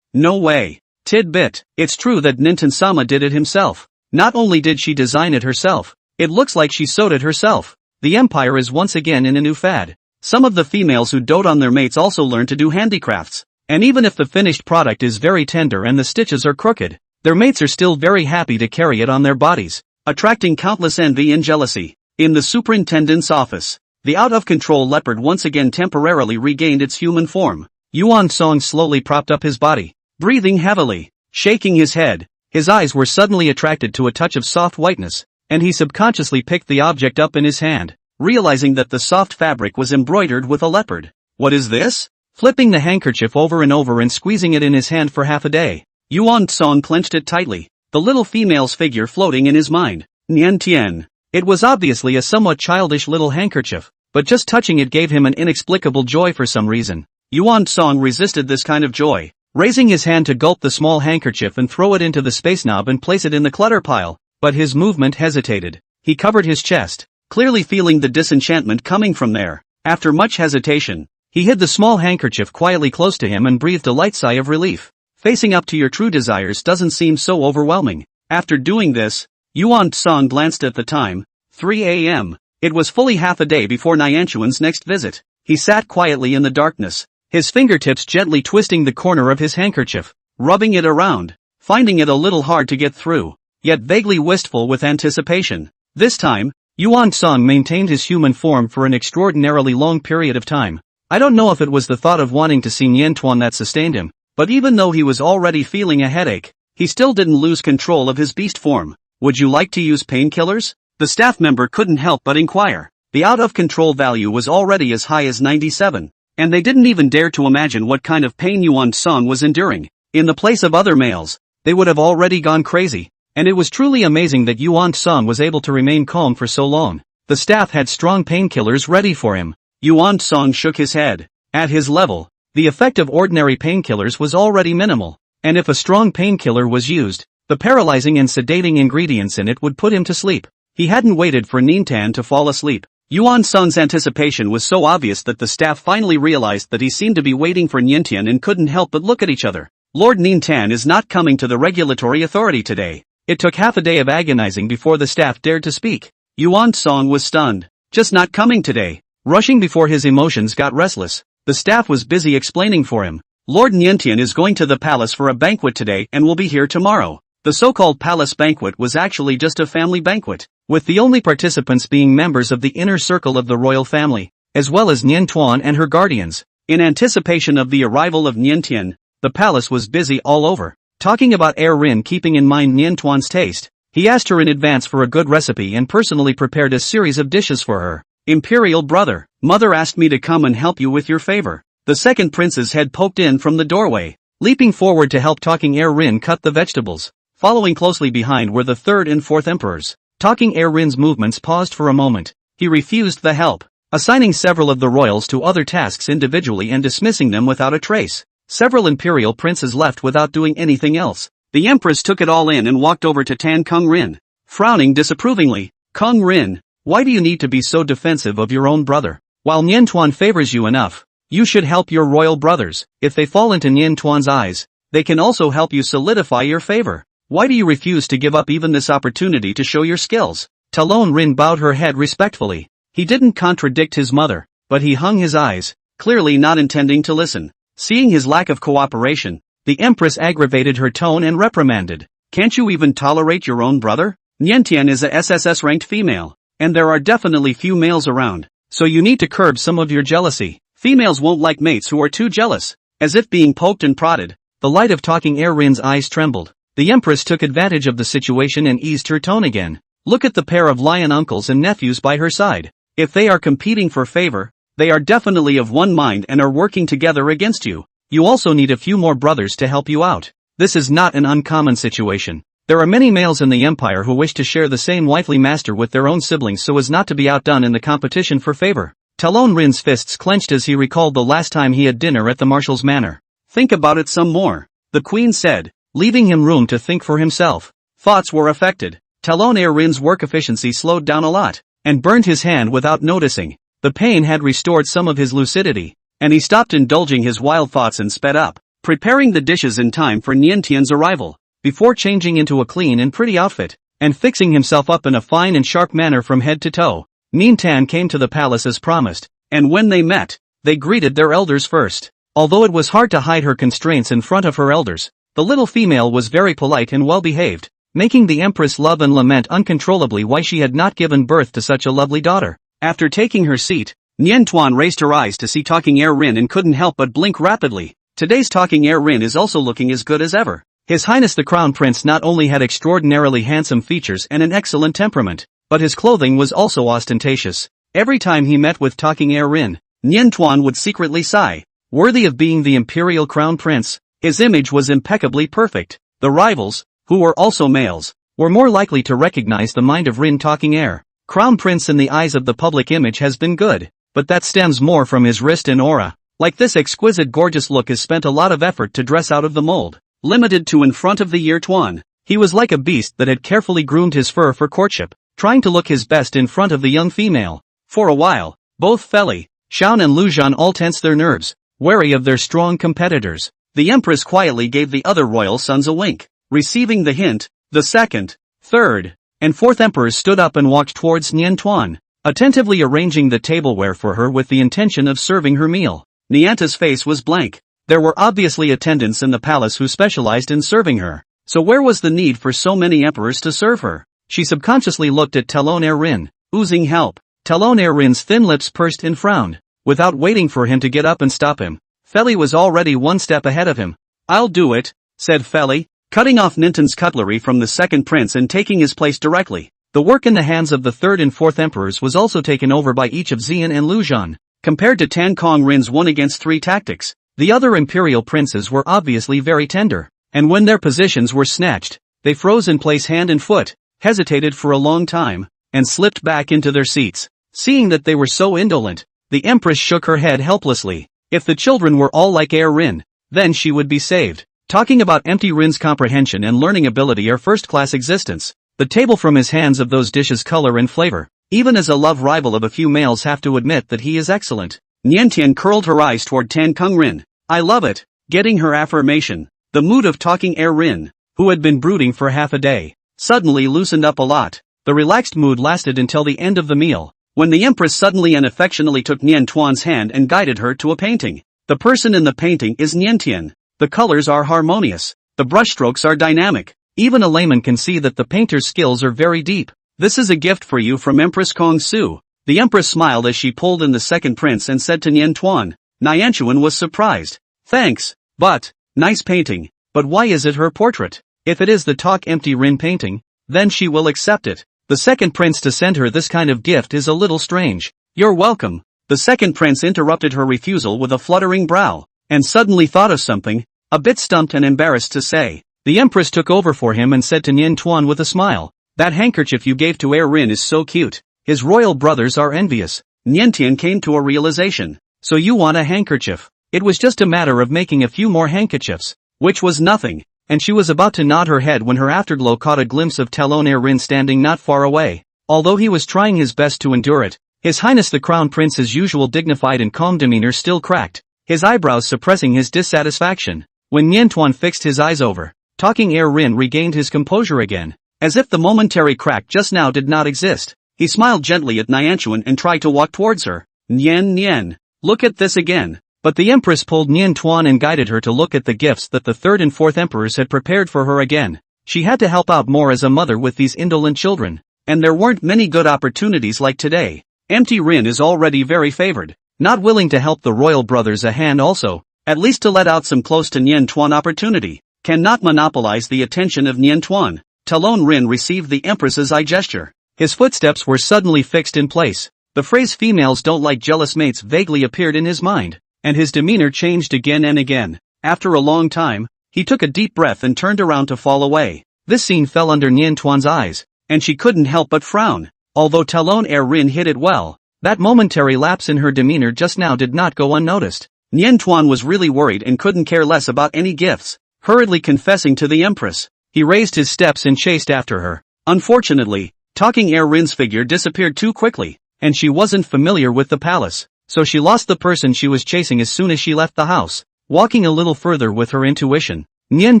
No way. Tidbit. It's true that Ninten-sama did it himself. Not only did she design it herself, it looks like she sewed it herself. The Empire is once again in a new fad. Some of the females who dote on their mates also learn to do handicrafts, and even if the finished product is very tender and the stitches are crooked, their mates are still very happy to carry it on their bodies, attracting countless envy and jealousy. In the superintendent's office, the out-of-control leopard once again temporarily regained its human form. Yuan Song slowly propped up his body, breathing heavily, shaking his head. His eyes were suddenly attracted to a touch of soft whiteness, and he subconsciously picked the object up in his hand, realizing that the soft fabric was embroidered with a leopard. What is this? Flipping the handkerchief over and over and squeezing it in his hand for half a day, Yuan Song clenched it tightly, the little female's figure floating in his mind. Nian Tian. It was obviously a somewhat childish little handkerchief, but just touching it gave him an inexplicable joy for some reason. Yuan Song resisted this kind of joy, raising his hand to gulp the small handkerchief and throw it into the space knob and place it in the clutter pile, but his movement hesitated. He covered his chest, clearly feeling the disenchantment coming from there. After much hesitation, he hid the small handkerchief quietly close to him and breathed a light sigh of relief. Facing up to your true desires doesn't seem so overwhelming. After doing this, Yuan Song glanced at the time, 3 a.m. It was fully half a day before Nianchuan's next visit. He sat quietly in the darkness, his fingertips gently twisting the corner of his handkerchief, rubbing it around, finding it a little hard to get through, yet vaguely wistful with anticipation. This time, Yuan Song maintained his human form for an extraordinarily long period of time. I don't know if it was the thought of wanting to see Nian Tuan that sustained him, but even though he was already feeling a headache, he still didn't lose control of his beast form. "Would you like to use painkillers?" The staff member couldn't help but inquire. The out-of-control value was already as high as 97, and they didn't even dare to imagine what kind of pain Yuan Song was enduring. In the place of other males, they would have already gone crazy, and it was truly amazing that Yuan Song was able to remain calm for so long. The staff had strong painkillers ready for him. Yuan Song shook his head. At his level, the effect of ordinary painkillers was already minimal, and if a strong painkiller was used, the paralyzing and sedating ingredients in it would put him to sleep. He hadn't waited for Nintan to fall asleep. Yuan Song's anticipation was so obvious that the staff finally realized that he seemed to be waiting for Nintian and couldn't help but look at each other. Lord Nintan is not coming to the regulatory authority today. It took half a day of agonizing before the staff dared to speak. Yuan Song was stunned. Just not coming today. Rushing before his emotions got restless, the staff was busy explaining for him. Lord Nintian is going to the palace for a banquet today and will be here tomorrow. The so-called palace banquet was actually just a family banquet, with the only participants being members of the inner circle of the royal family, as well as Nian Tuan and her guardians. In anticipation of the arrival of Nian Tian, the palace was busy all over, talking about Heir Rin. Keeping in mind Nian Tuan's taste, he asked her in advance for a good recipe and personally prepared a series of dishes for her. "Imperial brother, mother asked me to come and help you with your favor." The second prince's head poked in from the doorway, leaping forward to help Talking Heir Rin cut the vegetables. Following closely behind were the third and fourth emperors. Talking Heir Rin's movements paused for a moment. He refused the help, assigning several of the royals to other tasks individually and dismissing them without a trace. Several imperial princes left without doing anything else. The empress took it all in and walked over to Tan Kung Rin, frowning disapprovingly. "Kung Rin, why do you need to be so defensive of your own brother? While Nian Tuan favors you enough, you should help your royal brothers. If they fall into Nian Tuan's eyes, they can also help you solidify your favor. Why do you refuse to give up even this opportunity to show your skills?" Talon Rin bowed her head respectfully. He didn't contradict his mother, but he hung his eyes, clearly not intending to listen. Seeing his lack of cooperation, the Empress aggravated her tone and reprimanded. Can't you even tolerate your own brother? Niantian is a SSS-ranked female, and there are definitely few males around, so you need to curb some of your jealousy. Females won't like mates who are too jealous. As if being poked and prodded, the light of talking Air Rin's eyes trembled. The Empress took advantage of the situation and eased her tone again. Look at the pair of lion uncles and nephews by her side. If they are competing for favor, they are definitely of one mind and are working together against you. You also need a few more brothers to help you out. This is not an uncommon situation. There are many males in the Empire who wish to share the same wifely master with their own siblings so as not to be outdone in the competition for favor. Talon Rin's fists clenched as he recalled the last time he had dinner at the Marshal's manor. Think about it some more, the Queen said, leaving him room to think for himself. Thoughts were affected. Talon Rin's work efficiency slowed down a lot, and burned his hand without noticing. The pain had restored some of his lucidity, and he stopped indulging his wild thoughts and sped up, preparing the dishes in time for Niantian's arrival, before changing into a clean and pretty outfit, and fixing himself up in a fine and sharp manner from head to toe. Niantian came to the palace as promised, and when they met, they greeted their elders first. Although it was hard to hide her constraints in front of her elders, the little female was very polite and well-behaved, making the Empress love and lament uncontrollably why she had not given birth to such a lovely daughter. After taking her seat, Niantuan raised her eyes to see Talking Air Rin and couldn't help but blink rapidly. Today's Talking Air Rin is also looking as good as ever. His Highness the Crown Prince not only had extraordinarily handsome features and an excellent temperament, but his clothing was also ostentatious. Every time he met with Talking Air Rin, Niantuan would secretly sigh. Worthy of being the Imperial Crown Prince, his image was impeccably perfect. The rivals, who were also males, were more likely to recognize the mind of Rin Talking Air. Crown Prince in the eyes of the public image has been good, but that stems more from his wrist and aura. Like this exquisite gorgeous look is spent a lot of effort to dress out of the mold. Limited to in front of the year Tuan, he was like a beast that had carefully groomed his fur for courtship, trying to look his best in front of the young female. For a while, both Feli, Xian and Lujan all tensed their nerves, wary of their strong competitors. The Empress quietly gave the other royal sons a wink. Receiving the hint, the second, third, and fourth emperors stood up and walked towards Niantuan, attentively arranging the tableware for her with the intention of serving her meal. Nianta's face was blank. There were obviously attendants in the palace who specialized in serving her, so where was the need for so many emperors to serve her? She subconsciously looked at Talon Air Rin, oozing help. Talon Air Rin's thin lips pursed and frowned. Without waiting for him to get up and stop him, Feli was already one step ahead of him. I'll do it, said Feli, cutting off Ninten's cutlery from the second prince and taking his place directly. The work in the hands of the third and fourth emperors was also taken over by each of Xian and Lujan. Compared to Tan Kong Rin's 1 against 3 tactics, the other imperial princes were obviously very tender, and when their positions were snatched, they froze in place hand and foot, hesitated for a long time, and slipped back into their seats. Seeing that they were so indolent, the Empress shook her head helplessly. If the children were all like Air Rin, then she would be saved. Talking about empty Rin's comprehension and learning ability are first-class existence. The table from his hands of those dishes color and flavor. Even as a love rival of a few males have to admit that he is excellent. Niantian curled her eyes toward Tan Kung Rin. I love it. Getting her affirmation. The mood of Talking Air Rin, who had been brooding for half a day, suddenly loosened up a lot. The relaxed mood lasted until the end of the meal, when the Empress suddenly and affectionately took Niantuan's hand and guided her to a painting. The person in the painting is Niantian. The colors are harmonious. The brushstrokes are dynamic. Even a layman can see that the painter's skills are very deep. This is a gift for you from Empress Kong Su. The Empress smiled as she pulled in the second prince and said to Niantuan. Niantuan was surprised. Thanks, but, nice painting, but why is it her portrait? If it is the Talk Empty Rin painting, then she will accept it. The second prince to send her this kind of gift is a little strange. You're welcome. The second prince interrupted her refusal with a fluttering brow, and suddenly thought of something, a bit stumped and embarrassed to say. The Empress took over for him and said to Niantuan with a smile, that handkerchief you gave to Air Rin is so cute. His royal brothers are envious. Niantian came to a realization. So you want a handkerchief. It was just a matter of making a few more handkerchiefs, which was nothing, and she was about to nod her head when her afterglow caught a glimpse of Talon Air Rin standing not far away. Although he was trying his best to endure it, His Highness the Crown Prince's usual dignified and calm demeanor still cracked, his eyebrows suppressing his dissatisfaction. When Niantuan fixed his eyes over, Talking Air Rin regained his composure again, as if the momentary crack just now did not exist. He smiled gently at Niantuan and tried to walk towards her. Nian. Look at this again. But the Empress pulled Nian Tuan and guided her to look at the gifts that the third and fourth emperors had prepared for her again. She had to help out more as a mother with these indolent children. And there weren't many good opportunities like today. Empty Rin is already very favored. Not willing to help the royal brothers a hand also, at least to let out some close to Nian Tuan opportunity. Cannot monopolize the attention of Nian Tuan. Talon Rin received the Empress's eye gesture. His footsteps were suddenly fixed in place. The phrase females don't like jealous mates vaguely appeared in his mind, and his demeanor changed again and again. After a long time, he took a deep breath and turned around to fall away. This scene fell under Nian Tuan's eyes, and she couldn't help but frown. Although Talon Rin hid it well, that momentary lapse in her demeanor just now did not go unnoticed. Nian Tuan was really worried and couldn't care less about any gifts. Hurriedly confessing to the Empress, he raised his steps and chased after her. Unfortunately, Talking Rin's figure disappeared too quickly, and she wasn't familiar with the palace, so she lost the person she was chasing as soon as she left the house. Walking a little further with her intuition, Nian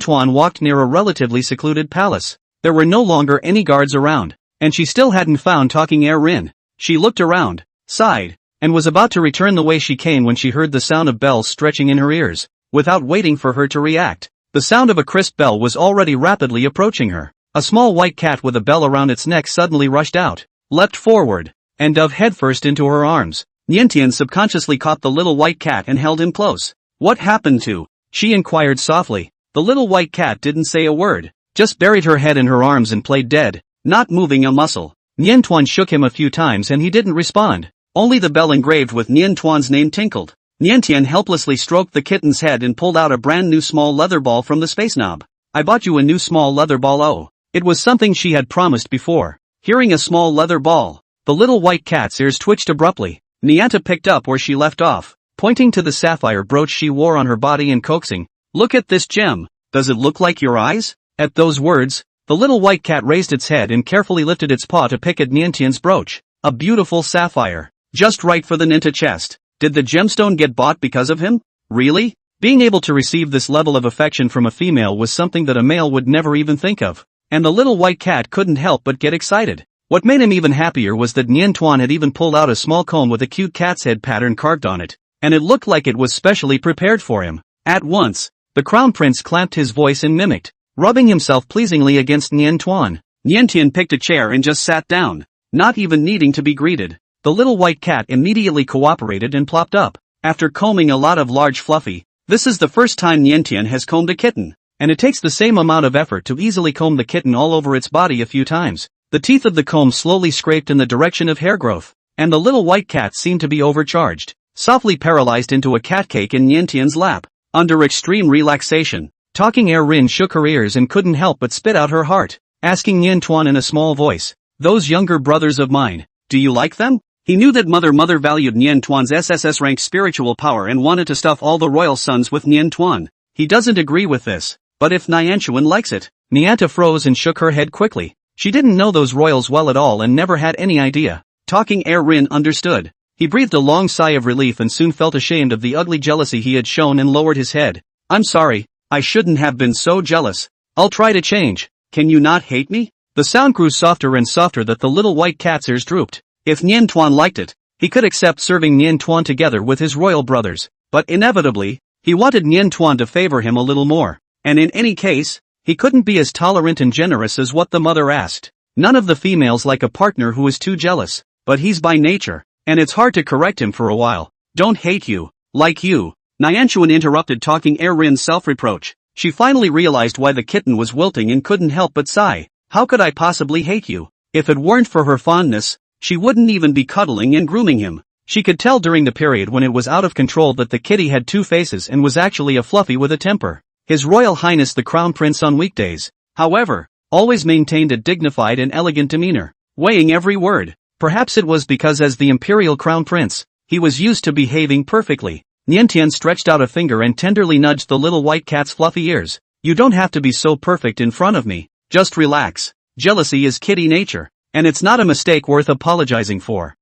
Tuan walked near a relatively secluded palace. There were no longer any guards around, and she still hadn't found Talking Rin. She looked around, sighed, and was about to return the way she came when she heard the sound of bells stretching in her ears. Without waiting for her to react, the sound of a crisp bell was already rapidly approaching her. A small white cat with a bell around its neck suddenly rushed out, leapt forward, and dove headfirst into her arms. Niantian subconsciously caught the little white cat and held him close. What happened to? She inquired softly. The little white cat didn't say a word, just buried her head in her arms and played dead, not moving a muscle. Nian Tuan shook him a few times and he didn't respond. Only the bell engraved with Nian Tuan's name tinkled. Niantian helplessly stroked the kitten's head and pulled out a brand new small leather ball from the space knob. I bought you a new small leather ball. Oh. It was something she had promised before. Hearing a small leather ball, the little white cat's ears twitched abruptly. Nianta picked up where she left off, pointing to the sapphire brooch she wore on her body and coaxing, "Look at this gem. Does it look like your eyes?" At those words, the little white cat raised its head and carefully lifted its paw to pick at Niantian's brooch. A beautiful sapphire. Just right for the Ninta chest. Did the gemstone get bought because of him? Really? Being able to receive this level of affection from a female was something that a male would never even think of. And the little white cat couldn't help but get excited. What made him even happier was that Nian Tuan had even pulled out a small comb with a cute cat's head pattern carved on it, and it looked like it was specially prepared for him. At once, the crown prince clamped his voice and mimicked, rubbing himself pleasingly against Nian Tuan. Niantian picked a chair and just sat down, not even needing to be greeted. The little white cat immediately cooperated and plopped up. After combing a lot of large fluffy, this is the first time Niantian has combed a kitten, and it takes the same amount of effort to easily comb the kitten all over its body a few times. The teeth of the comb slowly scraped in the direction of hair growth, and the little white cat seemed to be overcharged, softly paralyzed into a cat cake in Niantian's lap. Under extreme relaxation, Talking Rin shook her ears and couldn't help but spit out her heart, asking Nian Tuan in a small voice, "Those younger brothers of mine, do you like them?" He knew that Mother valued Nian Tuan's SSS rank spiritual power and wanted to stuff all the royal sons with Nian Tuan. He doesn't agree with this. But if Nianchuan likes it, Nianta froze and shook her head quickly. She didn't know those royals well at all and never had any idea. Talking Rin understood. He breathed a long sigh of relief and soon felt ashamed of the ugly jealousy he had shown and lowered his head. "I'm sorry, I shouldn't have been so jealous. I'll try to change. Can you not hate me?" The sound grew softer and softer that the little white cat's ears drooped. If Nian Tuan liked it, he could accept serving Nian Tuan together with his royal brothers, but inevitably, he wanted Nian Tuan to favor him a little more. And in any case, he couldn't be as tolerant and generous as what the mother asked. None of the females like a partner who is too jealous, but he's by nature, and it's hard to correct him for a while. "Don't hate you, like you." Nianchuan interrupted Talking Rin's self-reproach. She finally realized why the kitten was wilting and couldn't help but sigh. "How could I possibly hate you? If it weren't for her fondness, she wouldn't even be cuddling and grooming him." She could tell during the period when it was out of control that the kitty had two faces and was actually a fluffy with a temper. His Royal Highness the Crown Prince on weekdays, however, always maintained a dignified and elegant demeanor, weighing every word. Perhaps it was because as the Imperial Crown Prince, he was used to behaving perfectly. Niantian stretched out a finger and tenderly nudged the little white cat's fluffy ears. "You don't have to be so perfect in front of me, just relax. Jealousy is kitty nature, and it's not a mistake worth apologizing for."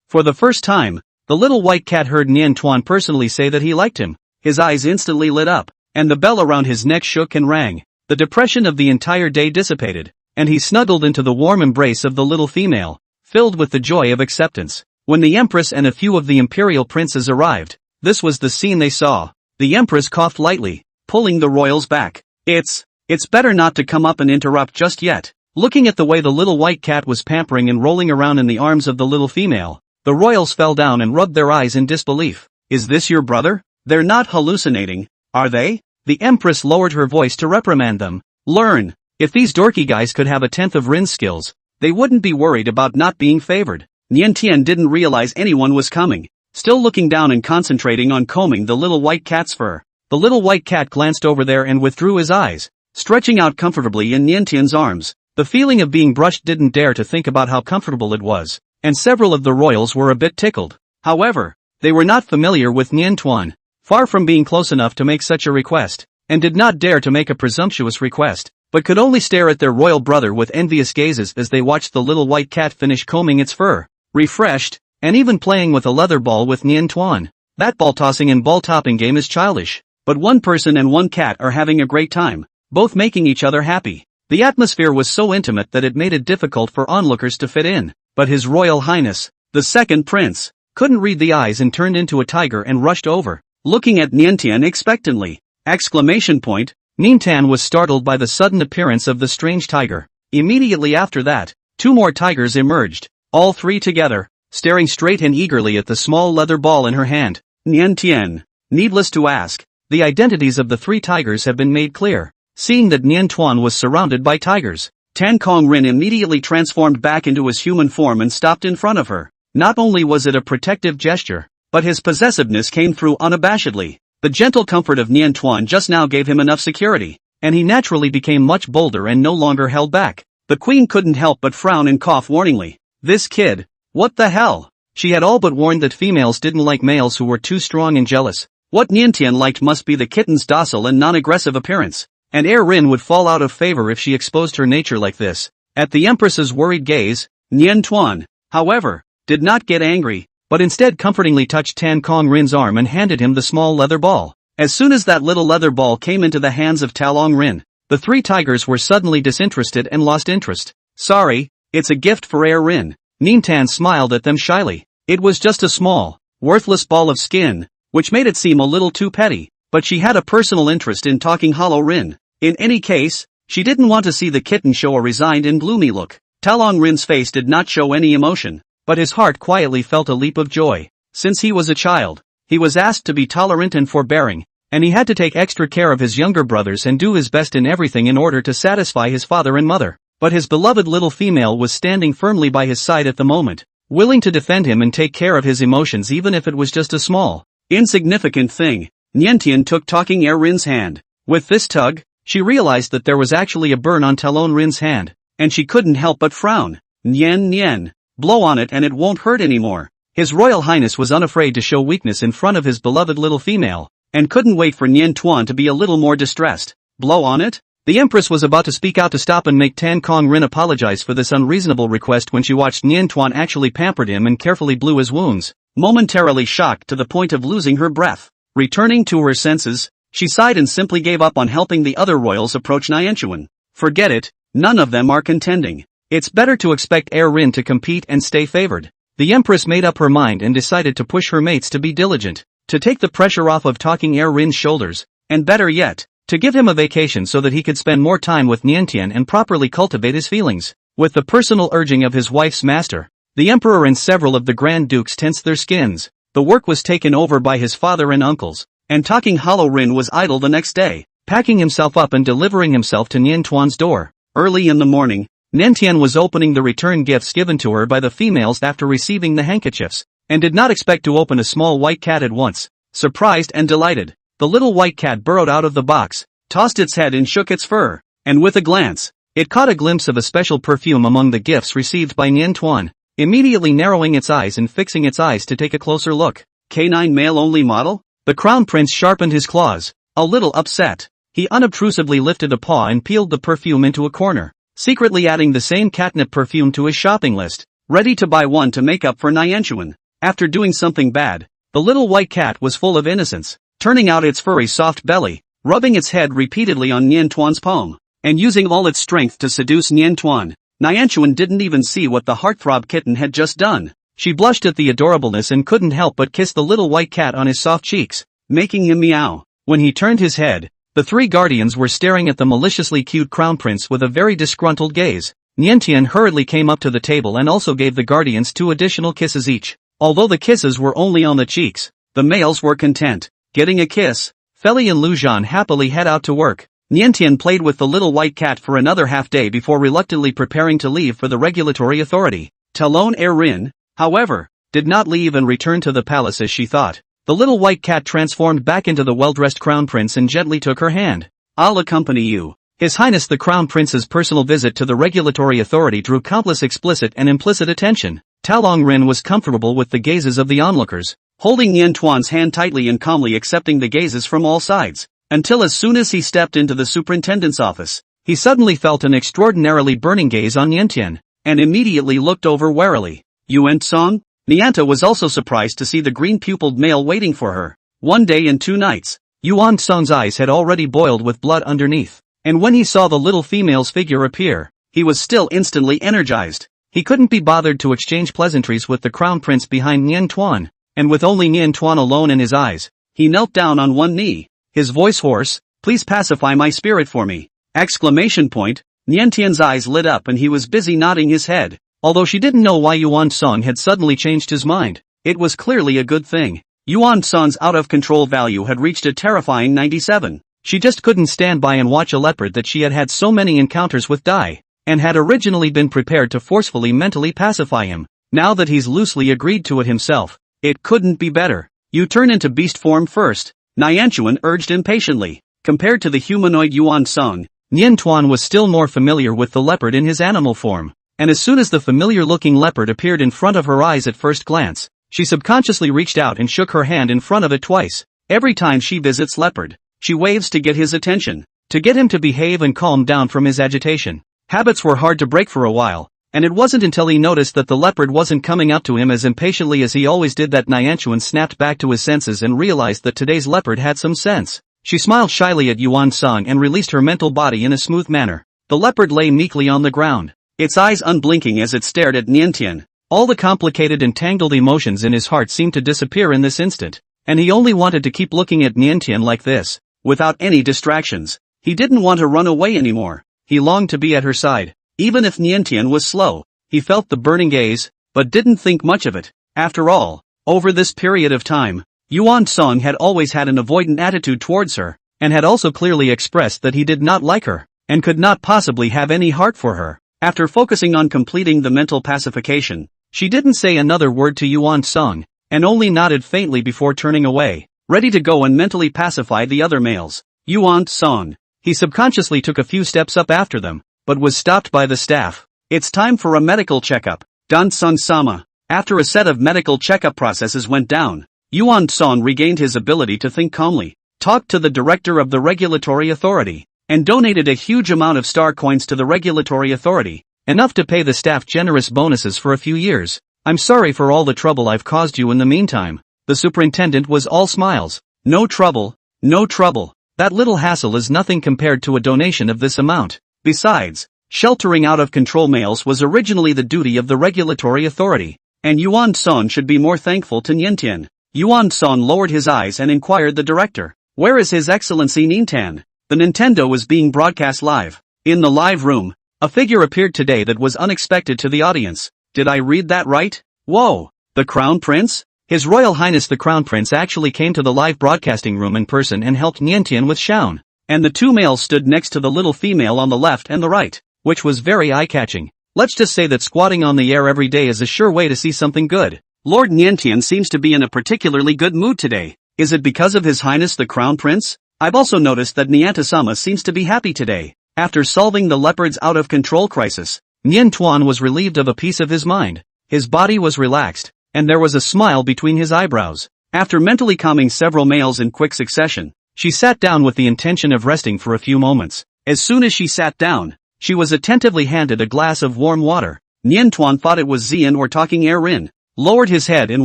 For the first time, the little white cat heard Nian Tuan personally say that he liked him. His eyes instantly lit up, and the bell around his neck shook and rang. The depression of the entire day dissipated, and he snuggled into the warm embrace of the little female, filled with the joy of acceptance. When the Empress and a few of the Imperial princes arrived, this was the scene they saw. The Empress coughed lightly, pulling the royals back. It's better not to come up and interrupt just yet. Looking at the way the little white cat was pampering and rolling around in the arms of the little female, the royals fell down and rubbed their eyes in disbelief. Is this your brother? They're not hallucinating, are they? The Empress lowered her voice to reprimand them. Learn. If these dorky guys could have a tenth of Rin's skills, they wouldn't be worried about not being favored. Niantian didn't realize anyone was coming, still looking down and concentrating on combing the little white cat's fur. The little white cat glanced over there and withdrew his eyes, stretching out comfortably in Niantian's arms. The feeling of being brushed didn't dare to think about how comfortable it was, and several of the royals were a bit tickled. However, they were not familiar with Niantuan, far from being close enough to make such a request, and did not dare to make a presumptuous request, but could only stare at their royal brother with envious gazes as they watched the little white cat finish combing its fur, refreshed, and even playing with a leather ball with Niantuan. That ball tossing and ball topping game is childish, but one person and one cat are having a great time, both making each other happy. The atmosphere was so intimate that it made it difficult for onlookers to fit in, but His Royal Highness, the second prince, couldn't read the eyes and turned into a tiger and rushed over, looking at Niantian expectantly. Niantian was startled by the sudden appearance of the strange tiger. Immediately after that, two more tigers emerged, all three together, staring straight and eagerly at the small leather ball in her hand. Niantian. Needless to ask, the identities of the three tigers have been made clear. Seeing that Niantuan was surrounded by tigers, Tan Kong Rin immediately transformed back into his human form and stopped in front of her. Not only was it a protective gesture, but his possessiveness came through unabashedly. The gentle comfort of Niantuan just now gave him enough security, and he naturally became much bolder and no longer held back. The queen couldn't help but frown and cough warningly. This kid, what the hell? She had all but warned that females didn't like males who were too strong and jealous. What Niantian liked must be the kitten's docile and non-aggressive appearance. And Rin would fall out of favor if she exposed her nature like this. At the Empress's worried gaze, Niantuan, however, did not get angry, but instead comfortingly touched Tan Kong Rin's arm and handed him the small leather ball. As soon as that little leather ball came into the hands of Talong Rin, the three tigers were suddenly disinterested and lost interest. Sorry, it's a gift for Rin. Niantian smiled at them shyly. It was just a small, worthless ball of skin, which made it seem a little too petty. But she had a personal interest in talking Hollow Rin. In any case, she didn't want to see the kitten show a resigned and gloomy look. Talong Rin's face did not show any emotion, but his heart quietly felt a leap of joy. Since he was a child, he was asked to be tolerant and forbearing, and he had to take extra care of his younger brothers and do his best in everything in order to satisfy his father and mother. But his beloved little female was standing firmly by his side at the moment, willing to defend him and take care of his emotions even if it was just a small, insignificant thing. Niantian took talking Rin's hand. With this tug, she realized that there was actually a burn on Talon Rin's hand, and she couldn't help but frown. Nian, blow on it and it won't hurt anymore. His Royal Highness was unafraid to show weakness in front of his beloved little female, and couldn't wait for Niantuan to be a little more distressed. Blow on it? The Empress was about to speak out to stop and make Tan Kong Rin apologize for this unreasonable request when she watched Niantuan actually pampered him and carefully blew his wounds, momentarily shocked to the point of losing her breath. Returning to her senses, she sighed and simply gave up on helping the other royals approach Niantuan. Forget it, none of them are contending. It's better to expect Rin to compete and stay favored. The Empress made up her mind and decided to push her mates to be diligent, to take the pressure off of talking Rin's shoulders, and better yet, to give him a vacation so that he could spend more time with Niantian and properly cultivate his feelings. With the personal urging of his wife's master, the Emperor and several of the Grand Dukes tensed their skins. The work was taken over by his father and uncles, and talking Hollow Rin was idle the next day, packing himself up and delivering himself to Niantuan's door. Early in the morning, Niantian was opening the return gifts given to her by the females after receiving the handkerchiefs, and did not expect to open a small white cat at once. Surprised and delighted, the little white cat burrowed out of the box, tossed its head and shook its fur, and with a glance, it caught a glimpse of a special perfume among the gifts received by Niantuan. Immediately narrowing its eyes and fixing its eyes to take a closer look. Canine male-only model? The Crown Prince sharpened his claws, a little upset. He unobtrusively lifted a paw and peeled the perfume into a corner, secretly adding the same catnip perfume to his shopping list, ready to buy one to make up for Niantuan. After doing something bad, the little white cat was full of innocence, turning out its furry soft belly, rubbing its head repeatedly on Niantuan's palm, and using all its strength to seduce Niantuan. Niantuan didn't even see what the heartthrob kitten had just done. She blushed at the adorableness and couldn't help but kiss the little white cat on his soft cheeks, making him meow. When he turned his head, the three guardians were staring at the maliciously cute crown prince with a very disgruntled gaze. Niantian hurriedly came up to the table and also gave the guardians 2 additional kisses each. Although the kisses were only on the cheeks, the males were content. Getting a kiss, Feli and Lujan happily head out to work. Niantian played with the little white cat for another half day before reluctantly preparing to leave for the regulatory authority. Talon Erin, however, did not leave and return to the palace as she thought. The little white cat transformed back into the well-dressed crown prince and gently took her hand. "I'll accompany you." His Highness the Crown Prince's personal visit to the regulatory authority drew countless explicit and implicit attention. Talon Rin was comfortable with the gazes of the onlookers, holding Nian Tuan's hand tightly and calmly accepting the gazes from all sides, until as soon as he stepped into the superintendent's office, he suddenly felt an extraordinarily burning gaze on Niantian, and immediately looked over warily. "Yuan Song?" Nianta was also surprised to see the green-pupiled male waiting for her. 1 day and 2 nights. Yuan Song's eyes had already boiled with blood underneath, and when he saw the little female's figure appear, he was still instantly energized. He couldn't be bothered to exchange pleasantries with the crown prince behind Nian Tuan, and with only Nian Tuan alone in his eyes, he knelt down on one knee, his voice hoarse. "Please pacify my spirit for me!" Exclamation point. Niantian's eyes lit up and he was busy nodding his head. Although she didn't know why Yuan Song had suddenly changed his mind, it was clearly a good thing. Yuan Song's out-of-control value had reached a terrifying 97. She just couldn't stand by and watch a leopard that she had had so many encounters with die, and had originally been prepared to forcefully mentally pacify him. Now that he's loosely agreed to it himself, it couldn't be better. "You turn into beast form first," Nianchuan urged impatiently. Compared to the humanoid Yuan Song, Nian Tuan was still more familiar with the leopard in his animal form, and as soon as the familiar-looking leopard appeared in front of her eyes at first glance, she subconsciously reached out and shook her hand in front of it twice. Every time she visits leopard, she waves to get his attention, to get him to behave and calm down from his agitation. Habits were hard to break for a while, and it wasn't until he noticed that the leopard wasn't coming up to him as impatiently as he always did that Nianchuan snapped back to his senses and realized that today's leopard had some sense. She smiled shyly at Yuan Song and released her mental body in a smooth manner. The leopard lay meekly on the ground, its eyes unblinking as it stared at Niantian. All the complicated and tangled emotions in his heart seemed to disappear in this instant, and he only wanted to keep looking at Niantian like this, without any distractions. He didn't want to run away anymore. He longed to be at her side. Even if Niantian was slow, he felt the burning gaze, but didn't think much of it. After all, over this period of time, Yuan Song had always had an avoidant attitude towards her, and had also clearly expressed that he did not like her, and could not possibly have any heart for her. After focusing on completing the mental pacification, she didn't say another word to Yuan Song, and only nodded faintly before turning away, ready to go and mentally pacify the other males. Yuan Song. He subconsciously took a few steps up after them, but was stopped by the staff. "It's time for a medical checkup, Dan Song-sama." After a set of medical checkup processes went down, Yuan Song regained his ability to think calmly, talked to the director of the regulatory authority, and donated a huge amount of star coins to the regulatory authority, enough to pay the staff generous bonuses for a few years. "I'm sorry for all the trouble I've caused you in the meantime." The superintendent was all smiles. "No trouble, no trouble. That little hassle is nothing compared to a donation of this amount. Besides, sheltering out-of-control males was originally the duty of the regulatory authority, and Yuan Song should be more thankful to Niantian." Yuan Song lowered his eyes and inquired the director, "Where is His Excellency Niantian?" The Nintendo was being broadcast live. In the live room, a figure appeared today that was unexpected to the audience. Did I read that right? Whoa! The Crown Prince? His Royal Highness the Crown Prince actually came to the live broadcasting room in person and helped Niantian with Shaun. And the two males stood next to the little female on the left and the right, which was very eye-catching. Let's just say that squatting on the air every day is a sure way to see something good. Lord Niantian seems to be in a particularly good mood today. Is it because of His Highness the Crown Prince? I've also noticed that Nianta-sama seems to be happy today. After solving the leopard's out-of-control crisis, Nian Tuan was relieved of a piece of his mind. His body was relaxed, and there was a smile between his eyebrows. After mentally calming several males in quick succession, she sat down with the intention of resting for a few moments. As soon as she sat down, she was attentively handed a glass of warm water. Nian Tuan thought it was Xian or talking Erin, lowered his head and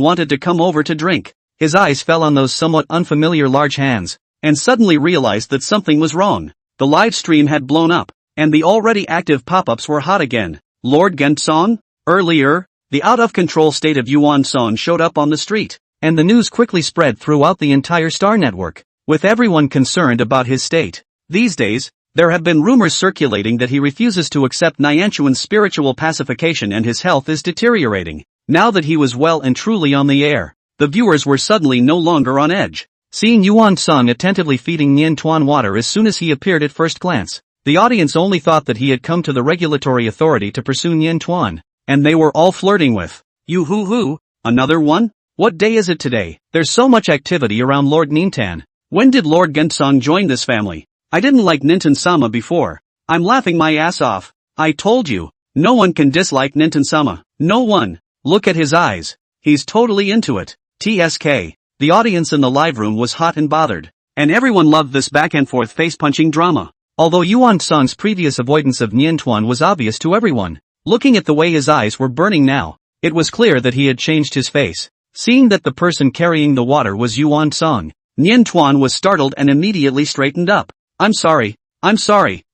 wanted to come over to drink. His eyes fell on those somewhat unfamiliar large hands, and suddenly realized that something was wrong. The live stream had blown up, and the already active pop-ups were hot again. Lord Gensong? Earlier, The out-of-control state of Yuan Song showed up on the street, and the news quickly spread throughout the entire Star Network, with everyone concerned about his state. These days, there have been rumors circulating that he refuses to accept Nianchuan's spiritual pacification and his health is deteriorating. Now that he was well and truly on the air, the viewers were suddenly no longer on edge. Seeing Yuan Song attentively feeding Niantuan water as soon as he appeared at first glance, the audience only thought that he had come to the regulatory authority to pursue Niantuan, and they were all flirting with. You hoo-hoo, another one? What day is it today? There's so much activity around Lord Nintan. When did Lord Gensong join this family? I didn't like Nintan-sama before. I'm laughing my ass off. I told you, no one can dislike Nintan-sama. No one. Look at his eyes. He's totally into it. TSK. The audience in the live room was hot and bothered, and everyone loved this back and forth face-punching drama. Although Yuan Song's previous avoidance of Niantuan was obvious to everyone, looking at the way his eyes were burning now, it was clear that he had changed his face. Seeing that the person carrying the water was Yuan Song, Niantuan was startled and immediately straightened up. I'm sorry,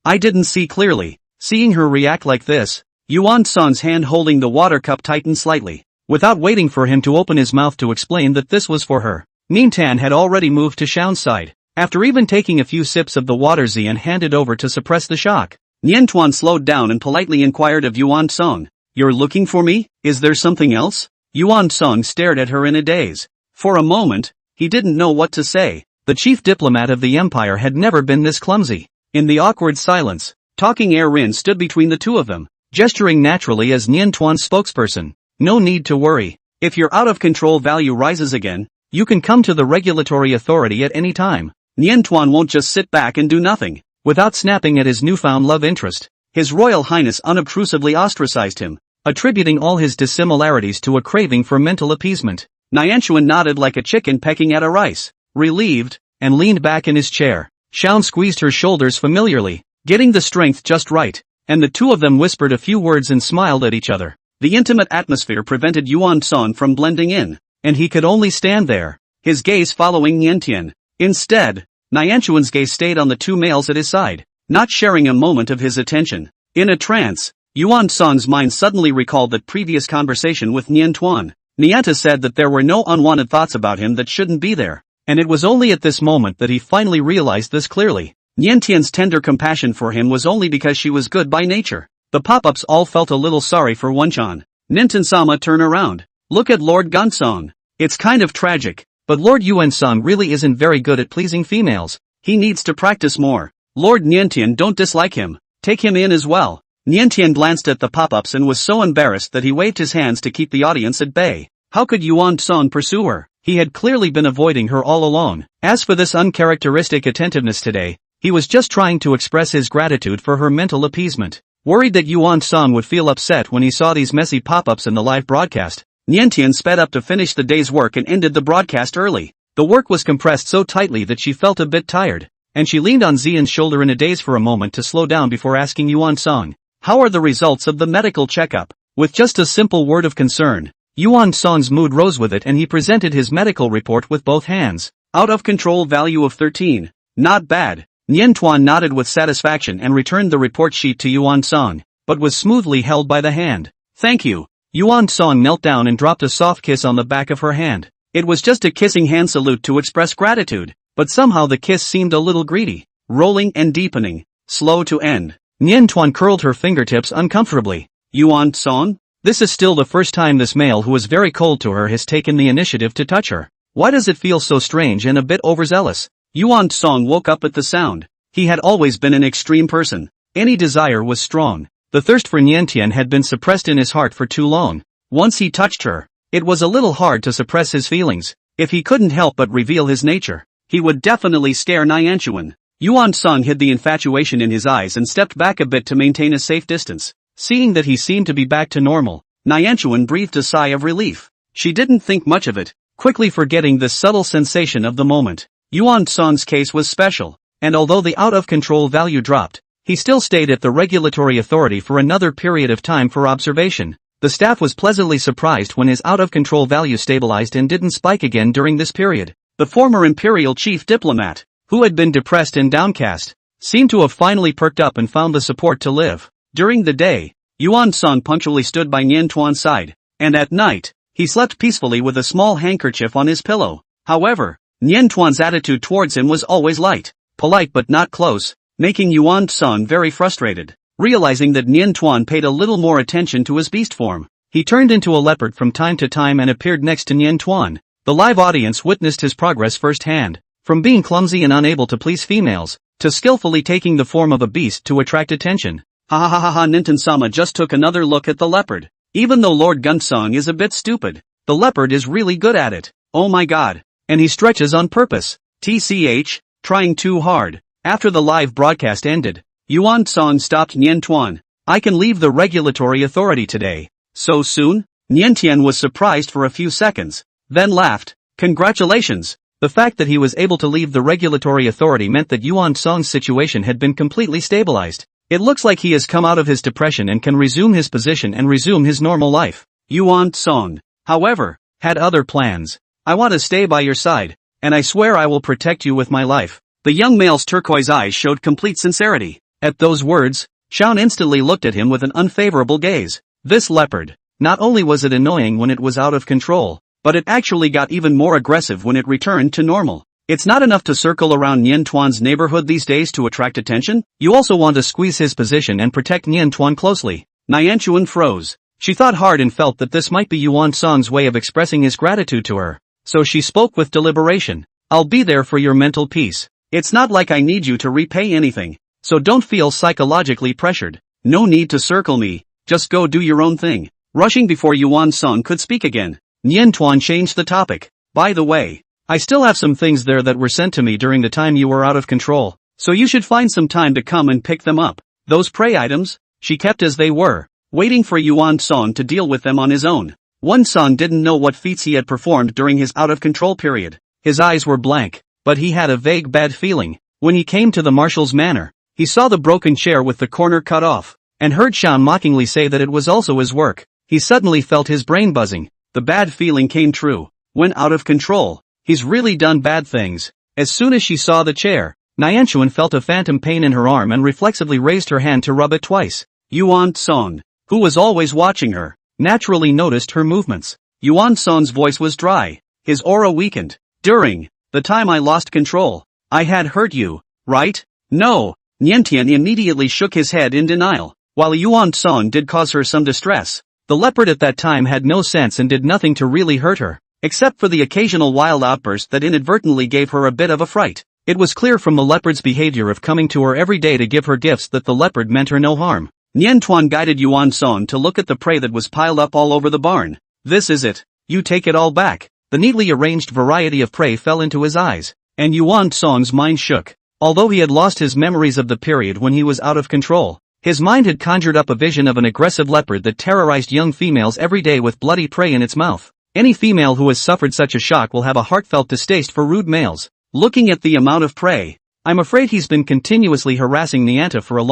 I didn't see clearly. Seeing her react like this, Yuan Song's hand holding the water cup tightened slightly. Without waiting for him to open his mouth to explain that this was for her, Nintan had already moved to Shao's side. After even taking a few sips of the water Xian handed over to suppress the shock, Niantuan slowed down and politely inquired of Yuan Song, "You're looking for me? Is there something else?" Yuan Song stared at her in a daze. For a moment, he didn't know what to say. The chief diplomat of the empire had never been this clumsy. In the awkward silence, Talking Air Rin stood between the two of them, gesturing naturally as Niantuan's spokesperson. No need to worry. If your out-of-control value rises again, you can come to the regulatory authority at any time. Niantuan won't just sit back and do nothing. Without snapping at his newfound love interest, His Royal Highness unobtrusively ostracized him, attributing all his dissimilarities to a craving for mental appeasement. Nianchuan nodded like a chicken pecking at a rice, relieved, and leaned back in his chair. Shaun squeezed her shoulders familiarly, getting the strength just right, and the two of them whispered a few words and smiled at each other. The intimate atmosphere prevented Yuan Song from blending in, and he could only stand there, his gaze following Niantian. Instead, Nianchuan's gaze stayed on the two males at his side, not sharing a moment of his attention. In a trance, Yuan Song's mind suddenly recalled that previous conversation with Niantuan. Nianta said that there were no unwanted thoughts about him that shouldn't be there, and it was only at this moment that he finally realized this clearly. Niantian's tender compassion for him was only because she was good by nature. The pop-ups all felt a little sorry for Wenchan. Nintan-sama, turn around. Look at Lord Gensong. It's kind of tragic, but Lord Yuan-song really isn't very good at pleasing females. He needs to practice more. Lord Niantian, don't dislike him. Take him in as well. Niantian glanced at the pop-ups and was so embarrassed that he waved his hands to keep the audience at bay. How could Yuan Song pursue her? He had clearly been avoiding her all along. As for this uncharacteristic attentiveness today, he was just trying to express his gratitude for her mental appeasement. Worried that Yuan Song would feel upset when he saw these messy pop-ups in the live broadcast, Niantian sped up to finish the day's work and ended the broadcast early. The work was compressed so tightly that she felt a bit tired, and she leaned on Xian's shoulder in a daze for a moment to slow down before asking Yuan Song, "How are the results of the medical checkup?" With just a simple word of concern, Yuan Song's mood rose with it and he presented his medical report with both hands. Out of control value of 13. Not bad. Niantuan nodded with satisfaction and returned the report sheet to Yuan Song, but was smoothly held by the hand. "Thank you." Yuan Song knelt down and dropped a soft kiss on the back of her hand. It was just a kissing hand salute to express gratitude, but somehow the kiss seemed a little greedy, rolling and deepening, slow to end. Niantuan curled her fingertips uncomfortably. "Yuan Song? This is still the first time this male who is very cold to her has taken the initiative to touch her. Why does it feel so strange and a bit overzealous?" Yuan Song woke up at the sound. He had always been an extreme person. Any desire was strong. The thirst for Niantian had been suppressed in his heart for too long. Once he touched her, it was a little hard to suppress his feelings. If he couldn't help but reveal his nature, he would definitely scare Nianchuan. Yuan Song hid the infatuation in his eyes and stepped back a bit to maintain a safe distance. Seeing that he seemed to be back to normal, Nianchuan breathed a sigh of relief. She didn't think much of it, quickly forgetting the subtle sensation of the moment. Yuan Song's case was special, and although the out-of-control value dropped, he still stayed at the regulatory authority for another period of time for observation. The staff was pleasantly surprised when his out-of-control value stabilized and didn't spike again during this period. The former Imperial chief diplomat, who had been depressed and downcast, seemed to have finally perked up and found the support to live. During the day, Yuan Song punctually stood by Niantuan's side, and at night, he slept peacefully with a small handkerchief on his pillow. However, Nian Tuan's attitude towards him was always light, polite but not close, making Yuan Song very frustrated. Realizing that Nian Tuan paid a little more attention to his beast form, he turned into a leopard from time to time and appeared next to Nian Tuan. The live audience witnessed his progress firsthand, from being clumsy and unable to please females, to skillfully taking the form of a beast to attract attention. Ha ha ha ha, Ninten-sama just took another look at the leopard. Even though Lord Gunsong is a bit stupid, the leopard is really good at it. Oh my god. And he stretches on purpose. TCH, trying too hard. After the live broadcast ended, Yuan Song stopped Nian Tuan. I can leave the regulatory authority today. So soon? Nian Tian was surprised for a few seconds, then laughed. Congratulations. The fact that he was able to leave the regulatory authority meant that Yuan Song's situation had been completely stabilized. It looks like he has come out of his depression and can resume his position and resume his normal life. Yuan Song, however, had other plans. I want to stay by your side, and I swear I will protect you with my life. The young male's turquoise eyes showed complete sincerity. At those words, Shaun instantly looked at him with an unfavorable gaze. This leopard, not only was it annoying when it was out of control, but it actually got even more aggressive when it returned to normal. It's not enough to circle around Nian Tuan's neighborhood these days to attract attention, you also want to squeeze his position and protect Nian Tuan closely. Nianchuan froze. She thought hard and felt that this might be Yuan Song's way of expressing his gratitude to her. So she spoke with deliberation. I'll be there for your mental peace. It's not like I need you to repay anything, so don't feel psychologically pressured. No need to circle me, just go do your own thing. Rushing before Yuan Song could speak again, Nian Tuan changed the topic. By the way, I still have some things there that were sent to me during the time you were out of control, so you should find some time to come and pick them up. Those prey items, she kept as they were, waiting for Yuan Song to deal with them on his own. Yuan Song didn't know what feats he had performed during his out-of-control period. His eyes were blank, but he had a vague bad feeling. When he came to the marshal's manor, he saw the broken chair with the corner cut off, and heard Shaun mockingly say that it was also his work. He suddenly felt his brain buzzing. The bad feeling came true. When out of control, he's really done bad things. As soon as she saw the chair, Nianchuan felt a phantom pain in her arm and reflexively raised her hand to rub it twice. Yuan Song, who was always watching her, naturally noticed her movements. Yuan Song's voice was dry. His aura weakened. During the time I lost control, I had hurt you, right? No. Niantian immediately shook his head in denial. While Yuan Song did cause her some distress, the leopard at that time had no sense and did nothing to really hurt her, except for the occasional wild outburst that inadvertently gave her a bit of a fright. It was clear from the leopard's behavior of coming to her every day to give her gifts that the leopard meant her no harm. Nian Tuan guided Yuan Song to look at the prey that was piled up all over the barn. This is it. You take it all back. The neatly arranged variety of prey fell into his eyes, and Yuan Song's mind shook. Although he had lost his memories of the period when he was out of control, his mind had conjured up a vision of an aggressive leopard that terrorized young females every day with bloody prey in its mouth. Any female who has suffered such a shock will have a heartfelt distaste for rude males. Looking at the amount of prey, I'm afraid he's been continuously harassing Nianta for a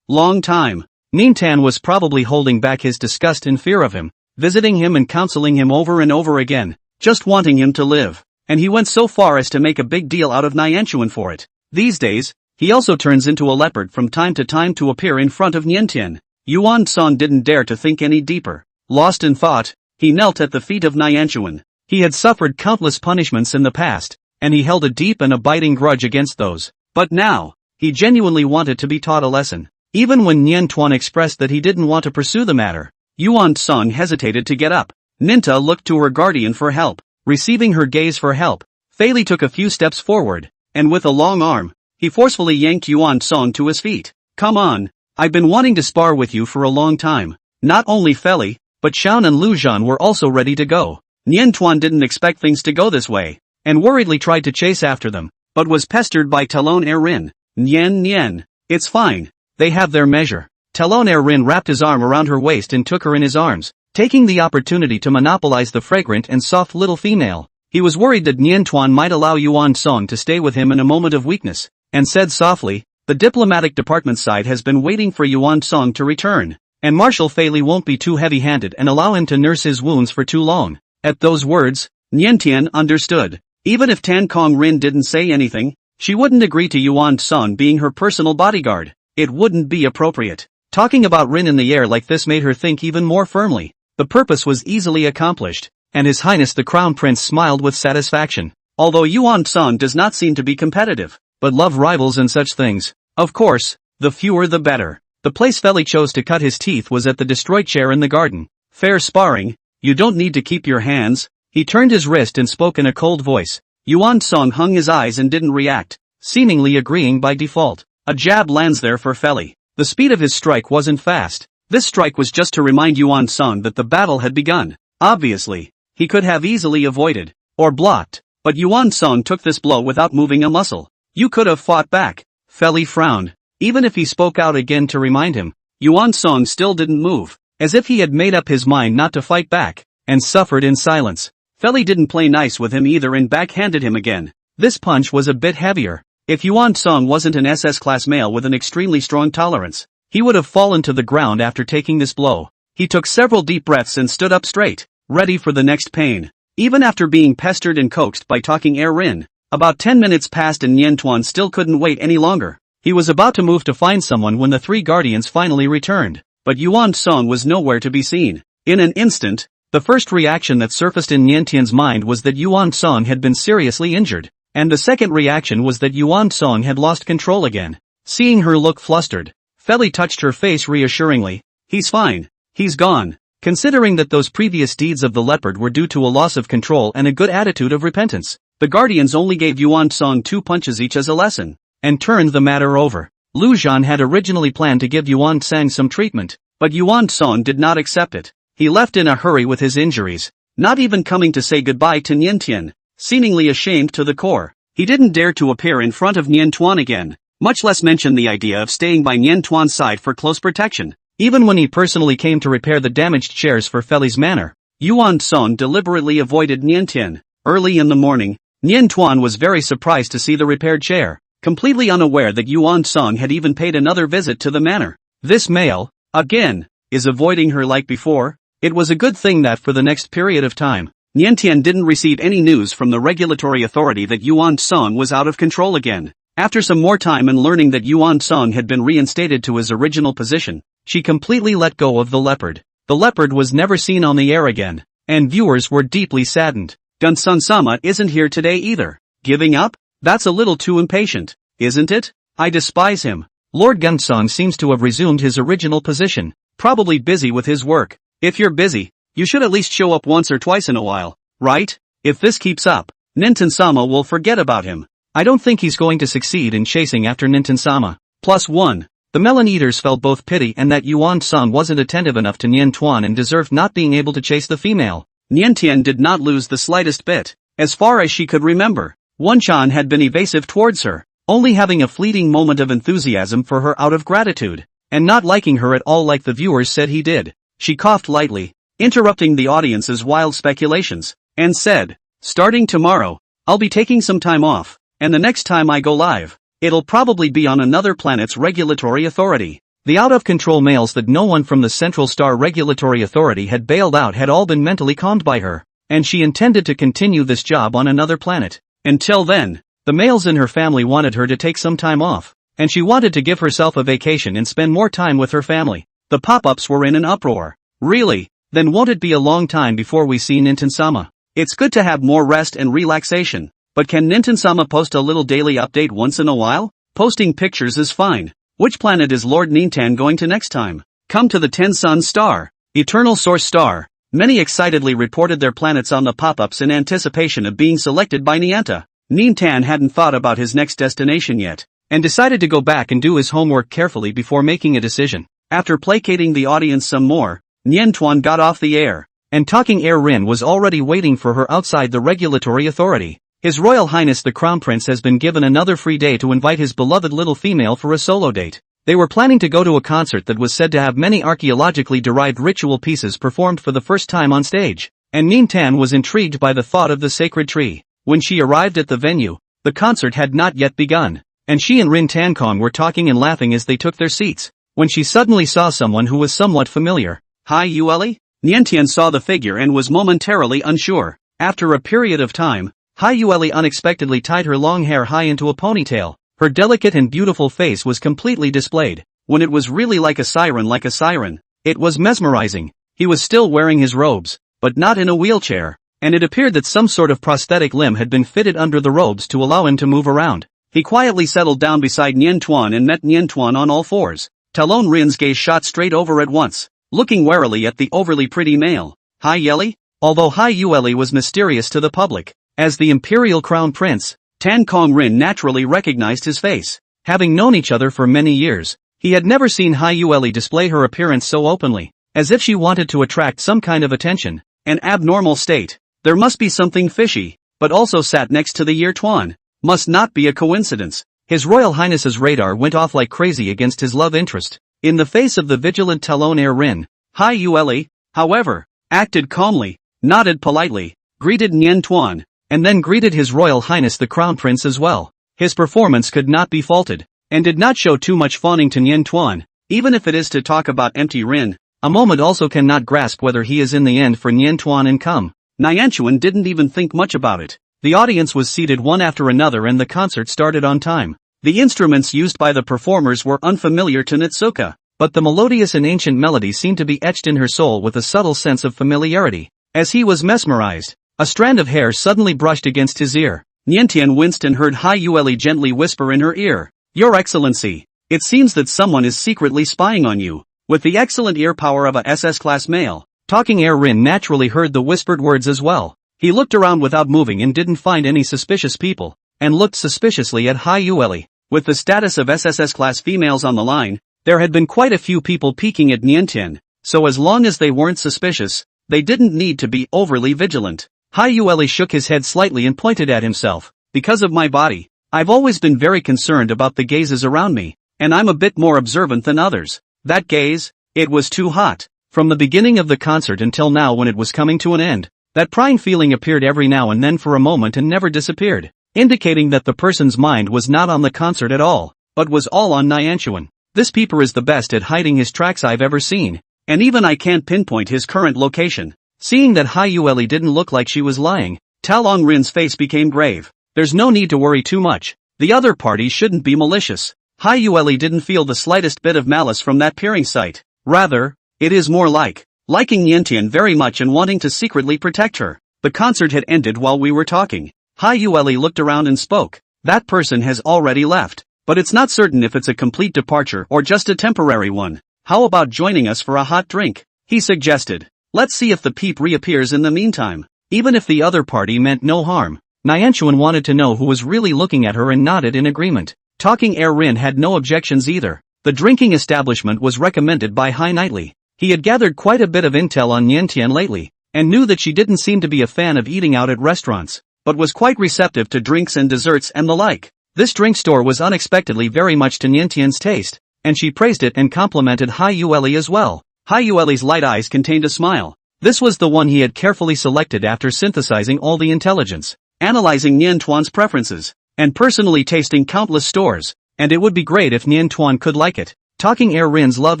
long time. Nintan was probably holding back his disgust and fear of him, visiting him and counseling him over and over again, just wanting him to live, and he went so far as to make a big deal out of Nianchuan for it. These days, he also turns into a leopard from time to time to appear in front of Niantian. Yuan Song didn't dare to think any deeper. Lost in thought, he knelt at the feet of Nianchuan. He had suffered countless punishments in the past, and he held a deep and abiding grudge against those. But now, he genuinely wanted to be taught a lesson. Even when Nian Tuan expressed that he didn't want to pursue the matter, Yuan Song hesitated to get up. Ninta looked to her guardian for help. Receiving her gaze for help, Fei Li took a few steps forward, and with a long arm, he forcefully yanked Yuan Song to his feet. Come on, I've been wanting to spar with you for a long time. Not only Fei Li, but Shaun and Lu Zhan were also ready to go. Nian Tuan didn't expect things to go this way, and worriedly tried to chase after them, but was pestered by Talon Erin. Nian, it's fine, they have their measure. Talon Erin wrapped his arm around her waist and took her in his arms, taking the opportunity to monopolize the fragrant and soft little female. He was worried that Nian Tuan might allow Yuan Song to stay with him in a moment of weakness, and said softly, the diplomatic department side has been waiting for Yuan Song to return, and Marshal Fei Li won't be too heavy-handed and allow him to nurse his wounds for too long. At those words, Niantian understood. Even if Tan Kong Rin didn't say anything, she wouldn't agree to Yuan Song being her personal bodyguard. It wouldn't be appropriate. Talking about Rin in the air like this made her think even more firmly. The purpose was easily accomplished, and His Highness the Crown Prince smiled with satisfaction. Although Yuan Song does not seem to be competitive, but love rivals and such things. Of course, the fewer the better. The place Feli chose to cut his teeth was at the destroyed chair in the garden. Fair sparring, you don't need to keep your hands. He turned his wrist and spoke in a cold voice. Yuan Song hung his eyes and didn't react, seemingly agreeing by default. A jab lands there for Feli. The speed of his strike wasn't fast. This strike was just to remind Yuan Song that the battle had begun. Obviously, he could have easily avoided, or blocked, but Yuan Song took this blow without moving a muscle. You could have fought back. Feli frowned. Even if he spoke out again to remind him, Yuan Song still didn't move, as if he had made up his mind not to fight back, and suffered in silence. Feli didn't play nice with him either and backhanded him again. This punch was a bit heavier. If Yuan Song wasn't an SS-class male with an extremely strong tolerance, he would have fallen to the ground after taking this blow. He took several deep breaths and stood up straight, ready for the next pain. Even after being pestered and coaxed by talking air Rin, about 10 minutes passed and Nian Tuan still couldn't wait any longer. He was about to move to find someone when the three guardians finally returned, but Yuan Song was nowhere to be seen. In an instant, the first reaction that surfaced in Nian Tian's mind was that Yuan Song had been seriously injured, and the second reaction was that Yuan Song had lost control again. Seeing her look flustered, Feli touched her face reassuringly. He's fine. He's gone. Considering that those previous deeds of the leopard were due to a loss of control and a good attitude of repentance, the guardians only gave Yuan Song 2 punches each as a lesson, and turned the matter over. Lu Zhan had originally planned to give Yuan Sang some treatment, but Yuan Song did not accept it. He left in a hurry with his injuries, not even coming to say goodbye to Nian Tian, seemingly ashamed to the core. He didn't dare to appear in front of Nian Tuan again, much less mention the idea of staying by Nian Tuan's side for close protection. Even when he personally came to repair the damaged chairs for Feli's manor, Yuan Song deliberately avoided Nian Tian. Early in the morning, Nian Tuan was very surprised to see the repaired chair, completely unaware that Yuan Song had even paid another visit to the manor. This male, again, is avoiding her like before. It was a good thing that for the next period of time, Nian Tian didn't receive any news from the regulatory authority that Yuan Song was out of control again. After some more time and learning that Yuan Song had been reinstated to his original position, she completely let go of the leopard. The leopard was never seen on the air again, and viewers were deeply saddened. Gunsun-sama isn't here today either. Giving up? That's a little too impatient, isn't it? I despise him. Lord Gunsong seems to have resumed his original position, probably busy with his work. If you're busy, you should at least show up once or twice in a while, right? If this keeps up, Ninten-sama will forget about him. I don't think he's going to succeed in chasing after Ninten-sama. +1. The Melon Eaters felt both pity and that Yuan Song wasn't attentive enough to Nian Tuan and deserved not being able to chase the female. Nian Tian did not lose the slightest bit. As far as she could remember, Wan Chan had been evasive towards her, only having a fleeting moment of enthusiasm for her out of gratitude, and not liking her at all like the viewers said he did. She coughed lightly, interrupting the audience's wild speculations, and said, "Starting tomorrow, I'll be taking some time off, and the next time I go live, it'll probably be on another planet's regulatory authority." The out-of-control males that no one from the Central Star Regulatory Authority had bailed out had all been mentally calmed by her, and she intended to continue this job on another planet. Until then, the males in her family wanted her to take some time off, and she wanted to give herself a vacation and spend more time with her family. The pop-ups were in an uproar. Really? Then won't it be a long time before we see Ninten-sama? It's good to have more rest and relaxation, but can Ninten-sama post a little daily update once in a while? Posting pictures is fine. Which planet is Lord Nintan going to next time? Come to the Ten-Sun Star, Eternal Source Star. Many excitedly reported their planets on the pop-ups in anticipation of being selected by Nianta. Nintan hadn't thought about his next destination yet, and decided to go back and do his homework carefully before making a decision. After placating the audience some more, Nian Tuan got off the air, and Talking Air Rin was already waiting for her outside the regulatory authority. His Royal Highness the Crown Prince has been given another free day to invite his beloved little female for a solo date. They were planning to go to a concert that was said to have many archaeologically derived ritual pieces performed for the first time on stage, and Nintan was intrigued by the thought of the sacred tree. When she arrived at the venue, the concert had not yet begun, and she and Rin Tankong were talking and laughing as they took their seats, when she suddenly saw someone who was somewhat familiar. "Hi Yueli?" Niantian saw the figure and was momentarily unsure. After a period of time, Hai Yueli unexpectedly tied her long hair high into a ponytail. Her delicate and beautiful face was completely displayed. When it was really like a siren, it was mesmerizing. He was still wearing his robes, but not in a wheelchair, and it appeared that some sort of prosthetic limb had been fitted under the robes to allow him to move around. He quietly settled down beside Nien Tuan and met Nien Tuan on all fours. Talon Rin's gaze shot straight over at once, looking warily at the overly pretty male. Hai Yeli? Although Hai Yueli was mysterious to the public, as the Imperial Crown Prince, Tan Kong Rin naturally recognized his face. Having known each other for many years, he had never seen Hai Yueli display her appearance so openly, as if she wanted to attract some kind of attention. An abnormal state. There must be something fishy, but also sat next to the Year Tuan. Must not be a coincidence. His Royal Highness's radar went off like crazy against his love interest. In the face of the vigilant Talon Rin, Hai Yueli, however, acted calmly, nodded politely, greeted Nien Tuan, and then greeted His Royal Highness the Crown Prince as well. His performance could not be faulted, and did not show too much fawning to Nien Tuan, even if it is to talk about empty Rin. A moment also cannot grasp whether he is in the end for Nien Tuan and come. Nianchuan didn't even think much about it. The audience was seated one after another and the concert started on time. The instruments used by the performers were unfamiliar to Nitsuka, but the melodious and ancient melody seemed to be etched in her soul with a subtle sense of familiarity. As he was mesmerized, a strand of hair suddenly brushed against his ear. Niantian winced and heard Hai Yueli gently whisper in her ear, "Your Excellency, it seems that someone is secretly spying on you." With the excellent ear power of a SS-class male, Talking Rin naturally heard the whispered words as well. He looked around without moving and didn't find any suspicious people, and looked suspiciously at Hai Yueli. With the status of SSS-class females on the line, there had been quite a few people peeking at Niantian, so as long as they weren't suspicious, they didn't need to be overly vigilant. Hai Yueli shook his head slightly and pointed at himself. Because of my body, I've always been very concerned about the gazes around me, and I'm a bit more observant than others. That gaze, it was too hot. From the beginning of the concert until now when it was coming to an end, that prying feeling appeared every now and then for a moment and never disappeared, indicating that the person's mind was not on the concert at all, but was all on Nianchuan. This peeper is the best at hiding his tracks I've ever seen, and even I can't pinpoint his current location. Seeing that Hai Yueli didn't look like she was lying, Talon Rin's face became grave. There's no need to worry too much. The other party shouldn't be malicious. Hai Yueli didn't feel the slightest bit of malice from that peering sight. Rather, it is more like liking Niantian very much and wanting to secretly protect her. The concert had ended while we were talking. Hai Yueli looked around and spoke. That person has already left, but it's not certain if it's a complete departure or just a temporary one. How about joining us for a hot drink? He suggested. Let's see if the peep reappears in the meantime. Even if the other party meant no harm, Nianchuan wanted to know who was really looking at her and nodded in agreement. Talking Rin had no objections either. The drinking establishment was recommended by Hai Nightly. He had gathered quite a bit of intel on Niantian lately, and knew that she didn't seem to be a fan of eating out at restaurants, but was quite receptive to drinks and desserts and the like. This drink store was unexpectedly very much to Niantian's taste, and she praised it and complimented Hai Yueli as well. Hai Yueli's light eyes contained a smile. This was the one he had carefully selected after synthesizing all the intelligence, analyzing Nien Tuan's preferences, and personally tasting countless stores, and it would be great if Nien Tuan could like it. Talking Rin's love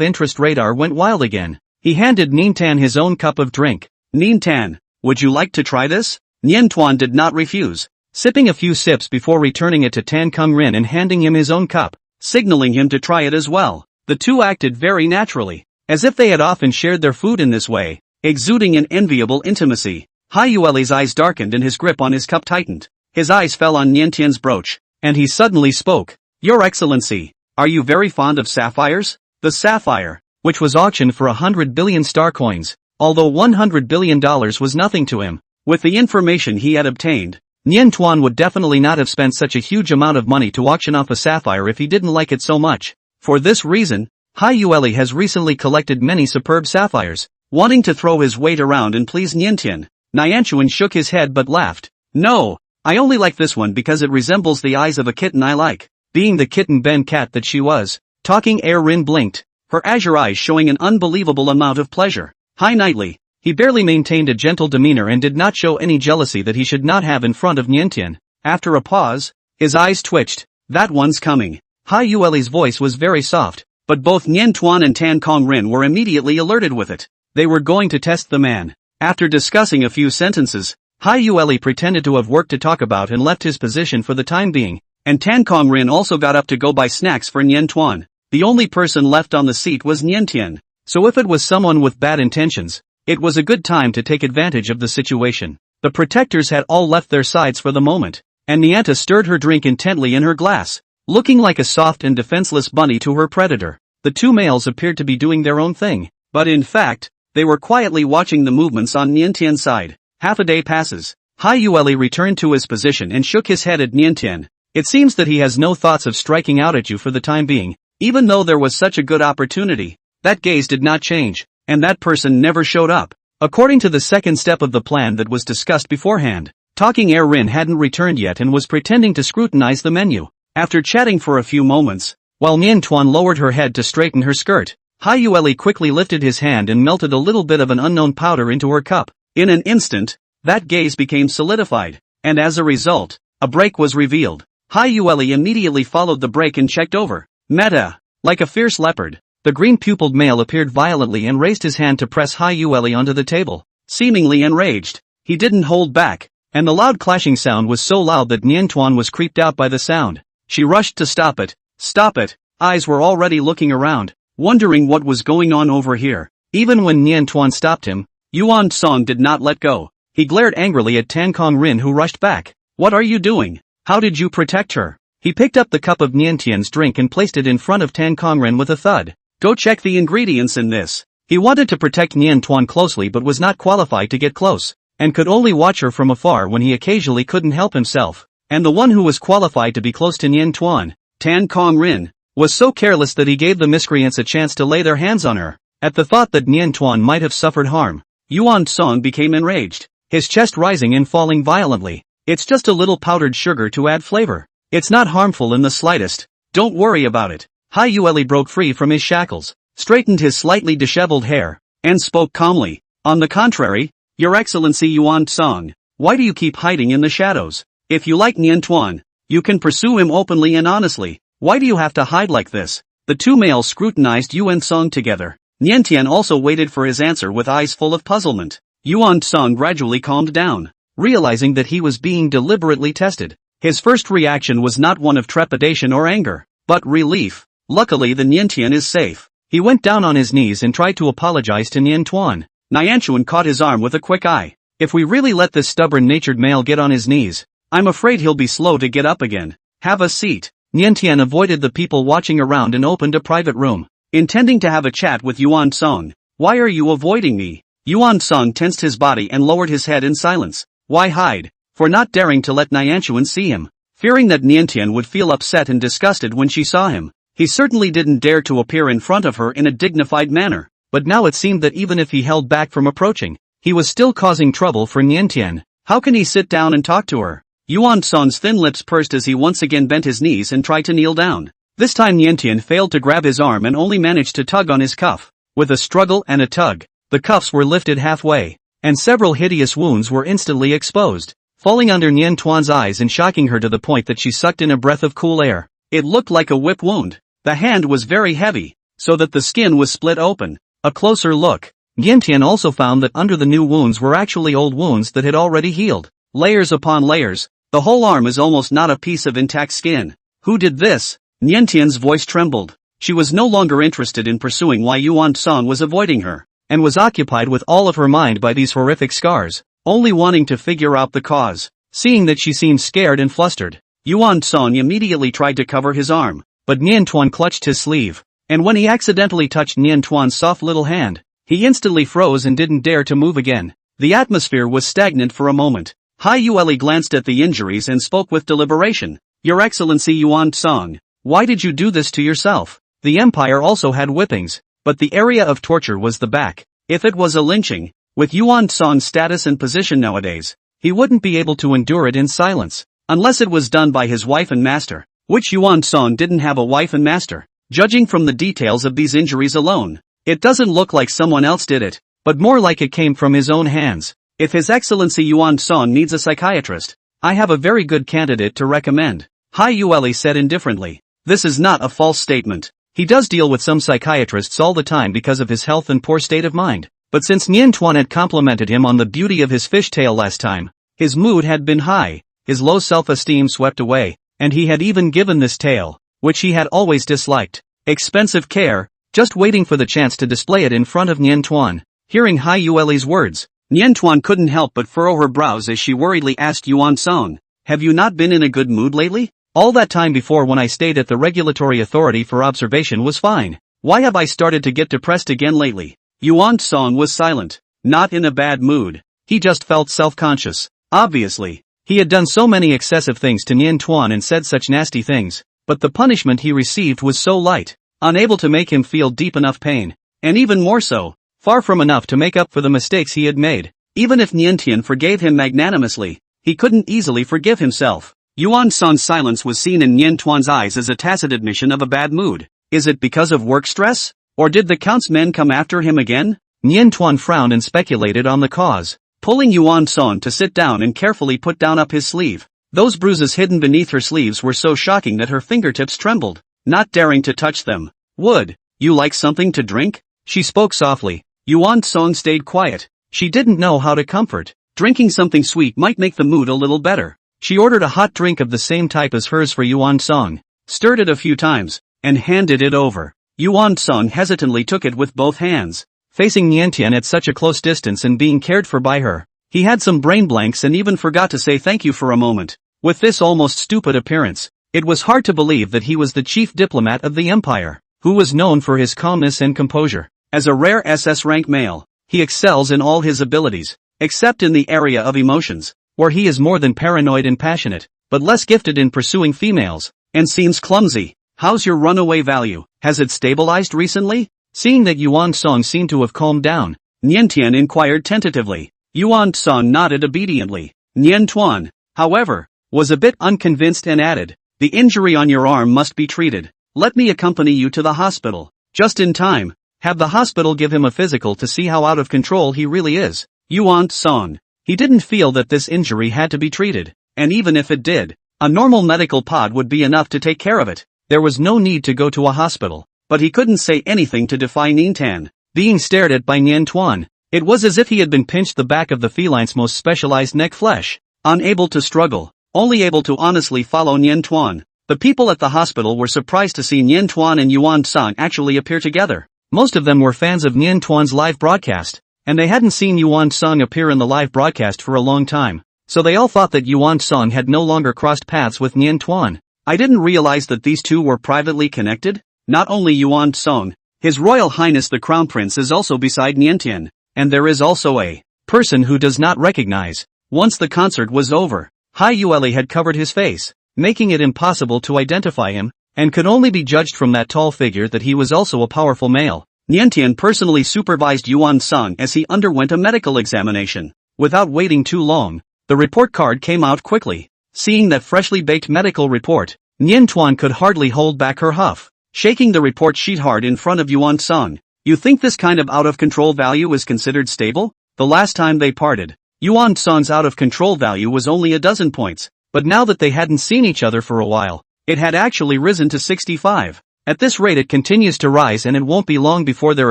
interest radar went wild again. He handed Nien Tan his own cup of drink. Nien Tan, would you like to try this? Nien Tuan did not refuse, sipping a few sips before returning it to Tan Kung Rin and handing him his own cup, signaling him to try it as well. The two acted very naturally, as if they had often shared their food in this way, exuding an enviable intimacy. Hai Yueli's eyes darkened and his grip on his cup tightened. His eyes fell on Niantian's brooch, and he suddenly spoke. Your Excellency, are you very fond of sapphires? The sapphire, which was auctioned for 100 billion star coins, although $100 billion was nothing to him. With the information he had obtained, Nien Tuan would definitely not have spent such a huge amount of money to auction off a sapphire if he didn't like it so much. For this reason, Hai Yueli has recently collected many superb sapphires, wanting to throw his weight around and please Niantian. Nianchuan shook his head but laughed. No, I only like this one because it resembles the eyes of a kitten I like. Being the kitten Ben cat that she was, Talking Rin blinked, her azure eyes showing an unbelievable amount of pleasure. Hai Nightly, he barely maintained a gentle demeanor and did not show any jealousy that he should not have in front of Niantian. After a pause, his eyes twitched. That one's coming. Hai Yueli's voice was very soft, but both Nien Tuan and Tan Kong Rin were immediately alerted with it. They were going to test the man. After discussing a few sentences, Hai Yueli pretended to have work to talk about and left his position for the time being, and Tan Kong Rin also got up to go buy snacks for Nien Tuan. The only person left on the seat was Niantian. So if it was someone with bad intentions, it was a good time to take advantage of the situation. The protectors had all left their sides for the moment, and Nyanta stirred her drink intently in her glass, looking like a soft and defenseless bunny to her predator. The two males appeared to be doing their own thing, but in fact, they were quietly watching the movements on Niantian's side. Half a day passes. Hai Yueli returned to his position and shook his head at Niantian. It seems that he has no thoughts of striking out at you for the time being, even though there was such a good opportunity. That gaze did not change, and that person never showed up. According to the second step of the plan that was discussed beforehand, Talking Air Rin hadn't returned yet and was pretending to scrutinize the menu. After chatting for a few moments, while Nian Tuan lowered her head to straighten her skirt, Hai Yueli quickly lifted his hand and melted a little bit of an unknown powder into her cup. In an instant, that gaze became solidified, and as a result, a break was revealed. Hai Yueli immediately followed the break and checked over. Meta! Like a fierce leopard, the green-pupiled male appeared violently and raised his hand to press Hai Yueli onto the table. Seemingly enraged, he didn't hold back, and the loud clashing sound was so loud that Nian Tuan was creeped out by the sound. She rushed to stop it. Stop it! Eyes were already looking around, wondering what was going on over here. Even when Nian Tuan stopped him, Yuan Song did not let go. He glared angrily at Tan Kong Rin, who rushed back. What are you doing? How did you protect her? He picked up the cup of Niantian's drink and placed it in front of Tan Kong Rin with a thud. Go check the ingredients in this. He wanted to protect Nian Tuan closely but was not qualified to get close, and could only watch her from afar when he occasionally couldn't help himself. And the one who was qualified to be close to Nian Tuan, Tan Kong Rin, was so careless that he gave the miscreants a chance to lay their hands on her. At the thought that Nian Tuan might have suffered harm, Yuan Song became enraged, his chest rising and falling violently. It's just a little powdered sugar to add flavor. It's not harmful in the slightest. Don't worry about it. Hai Yueli broke free from his shackles, straightened his slightly disheveled hair, and spoke calmly. On the contrary, Your Excellency Yuan Song, why do you keep hiding in the shadows? If you like Nian Tuan, you can pursue him openly and honestly. Why do you have to hide like this? The two males scrutinized Yuan Song together. Niantian also waited for his answer with eyes full of puzzlement. Yuan Song gradually calmed down, realizing that he was being deliberately tested. His first reaction was not one of trepidation or anger, but relief. Luckily the Niantian is safe. He went down on his knees and tried to apologize to Nian Tuan. Nianchuan caught his arm with a quick eye. If we really let this stubborn-natured male get on his knees, I'm afraid he'll be slow to get up again. Have a seat. Niantian avoided the people watching around and opened a private room, intending to have a chat with Yuan Song. Why are you avoiding me? Yuan Song tensed his body and lowered his head in silence. Why hide? For not daring to let Nianchuan see him. Fearing that Niantian would feel upset and disgusted when she saw him, he certainly didn't dare to appear in front of her in a dignified manner. But now it seemed that even if he held back from approaching, he was still causing trouble for Niantian. How can he sit down and talk to her? Yuan Song's thin lips pursed as he once again bent his knees and tried to kneel down. This time Niantian failed to grab his arm and only managed to tug on his cuff. With a struggle and a tug, the cuffs were lifted halfway, and several hideous wounds were instantly exposed, falling under Nian Tuan's eyes and shocking her to the point that she sucked in a breath of cool air. It looked like a whip wound. The hand was very heavy, so that the skin was split open. A closer look, Niantian also found that under the new wounds were actually old wounds that had already healed. Layers upon layers, the whole arm is almost not a piece of intact skin. Who did this? Niantian's voice trembled. She was no longer interested in pursuing why Yuan Song was avoiding her, and was occupied with all of her mind by these horrific scars, only wanting to figure out the cause. Seeing that she seemed scared and flustered, Yuan Song immediately tried to cover his arm, but Nian Tuan clutched his sleeve, and when he accidentally touched Nian Tuan's soft little hand, he instantly froze and didn't dare to move again. The atmosphere was stagnant for a moment. Hai Yueli glanced at the injuries and spoke with deliberation. Your Excellency Yuan Song, why did you do this to yourself? The Empire also had whippings, but the area of torture was the back. If it was a lynching, with Yuan Song's status and position nowadays, he wouldn't be able to endure it in silence, unless it was done by his wife and master, which Yuan Song didn't have a wife and master. Judging from the details of these injuries alone, it doesn't look like someone else did it, but more like it came from his own hands. If His Excellency Yuan Song needs a psychiatrist, I have a very good candidate to recommend, Hai Yueli said indifferently. This is not a false statement. He does deal with some psychiatrists all the time because of his health and poor state of mind, but since Nian Tuan had complimented him on the beauty of his fishtail last time, his mood had been high, his low self-esteem swept away, and he had even given this tail, which he had always disliked, expensive care just waiting for the chance to display it in front of Nian Tuan. Hearing Hai Yueli's words, Nian Tuan couldn't help but furrow her brows as she worriedly asked Yuan Song, "Have you not been in a good mood lately? All that time before when I stayed at the regulatory authority for observation was fine. Why have I started to get depressed again lately?" Yuan Song was silent. Not in a bad mood. He just felt self-conscious. Obviously, he had done so many excessive things to Nian Tuan and said such nasty things, but the punishment he received was so light, unable to make him feel deep enough pain, and even more so, far from enough to make up for the mistakes he had made. Even if Nian Tian forgave him magnanimously, he couldn't easily forgive himself. Yuan Song's silence was seen in Nian Tuan's eyes as a tacit admission of a bad mood. Is it because of work stress? Or did the Count's men come after him again? Nian Tuan frowned and speculated on the cause, pulling Yuan Song to sit down and carefully put down up his sleeve. Those bruises hidden beneath her sleeves were so shocking that her fingertips trembled, not daring to touch them. "Would you like something to drink?" She spoke softly. Yuan Song stayed quiet. She didn't know how to comfort. Drinking something sweet might make the mood a little better. She ordered a hot drink of the same type as hers for Yuan Song, stirred it a few times, and handed it over. Yuan Song hesitantly took it with both hands. Facing Nian Tian at such a close distance and being cared for by her, he had some brain blanks and even forgot to say thank you for a moment. With this almost stupid appearance, it was hard to believe that he was the chief diplomat of the empire, who was known for his calmness and composure. As a rare SS rank male, he excels in all his abilities, except in the area of emotions, where he is more than paranoid and passionate, but less gifted in pursuing females, and seems clumsy. "How's your runaway value? Has it stabilized recently?" Seeing that Yuan Song seemed to have calmed down, Nian Tian inquired tentatively. Yuan Song nodded obediently. Nian Tuan, however, was a bit unconvinced and added, "The injury on your arm must be treated. Let me accompany you to the hospital. Just in time. Have the hospital give him a physical to see how out of control he really is." Yuan Song. He didn't feel that this injury had to be treated, and even if it did, a normal medical pod would be enough to take care of it. There was no need to go to a hospital, but he couldn't say anything to defy Nian Tan. Being stared at by Nian Tuan, it was as if he had been pinched the back of the feline's most specialized neck flesh. Unable to struggle, only able to honestly follow Nian Tuan. The people at the hospital were surprised to see Nian Tuan and Yuan Song actually appear together. Most of them were fans of Nian Tuan's live broadcast, and they hadn't seen Yuan Song appear in the live broadcast for a long time, so they all thought that Yuan Song had no longer crossed paths with Nian Tuan. "I didn't realize that these two were privately connected. Not only Yuan Song, His Royal Highness the Crown Prince is also beside Nian Tian, and there is also a person who does not recognize." Once the concert was over, Hai Yueli had covered his face, making it impossible to identify him, and could only be judged from that tall figure that he was also a powerful male. Nian Tian personally supervised Yuan Song as he underwent a medical examination. Without waiting too long, the report card came out quickly. Seeing that freshly baked medical report, Nian Tuan could hardly hold back her huff, shaking the report sheet hard in front of Yuan Song. "You think this kind of out-of-control value is considered stable?" The last time they parted, Yuan Song's out-of-control value was only a dozen points, but now that they hadn't seen each other for a while, it had actually risen to 65. At this rate it continues to rise, and it won't be long before they're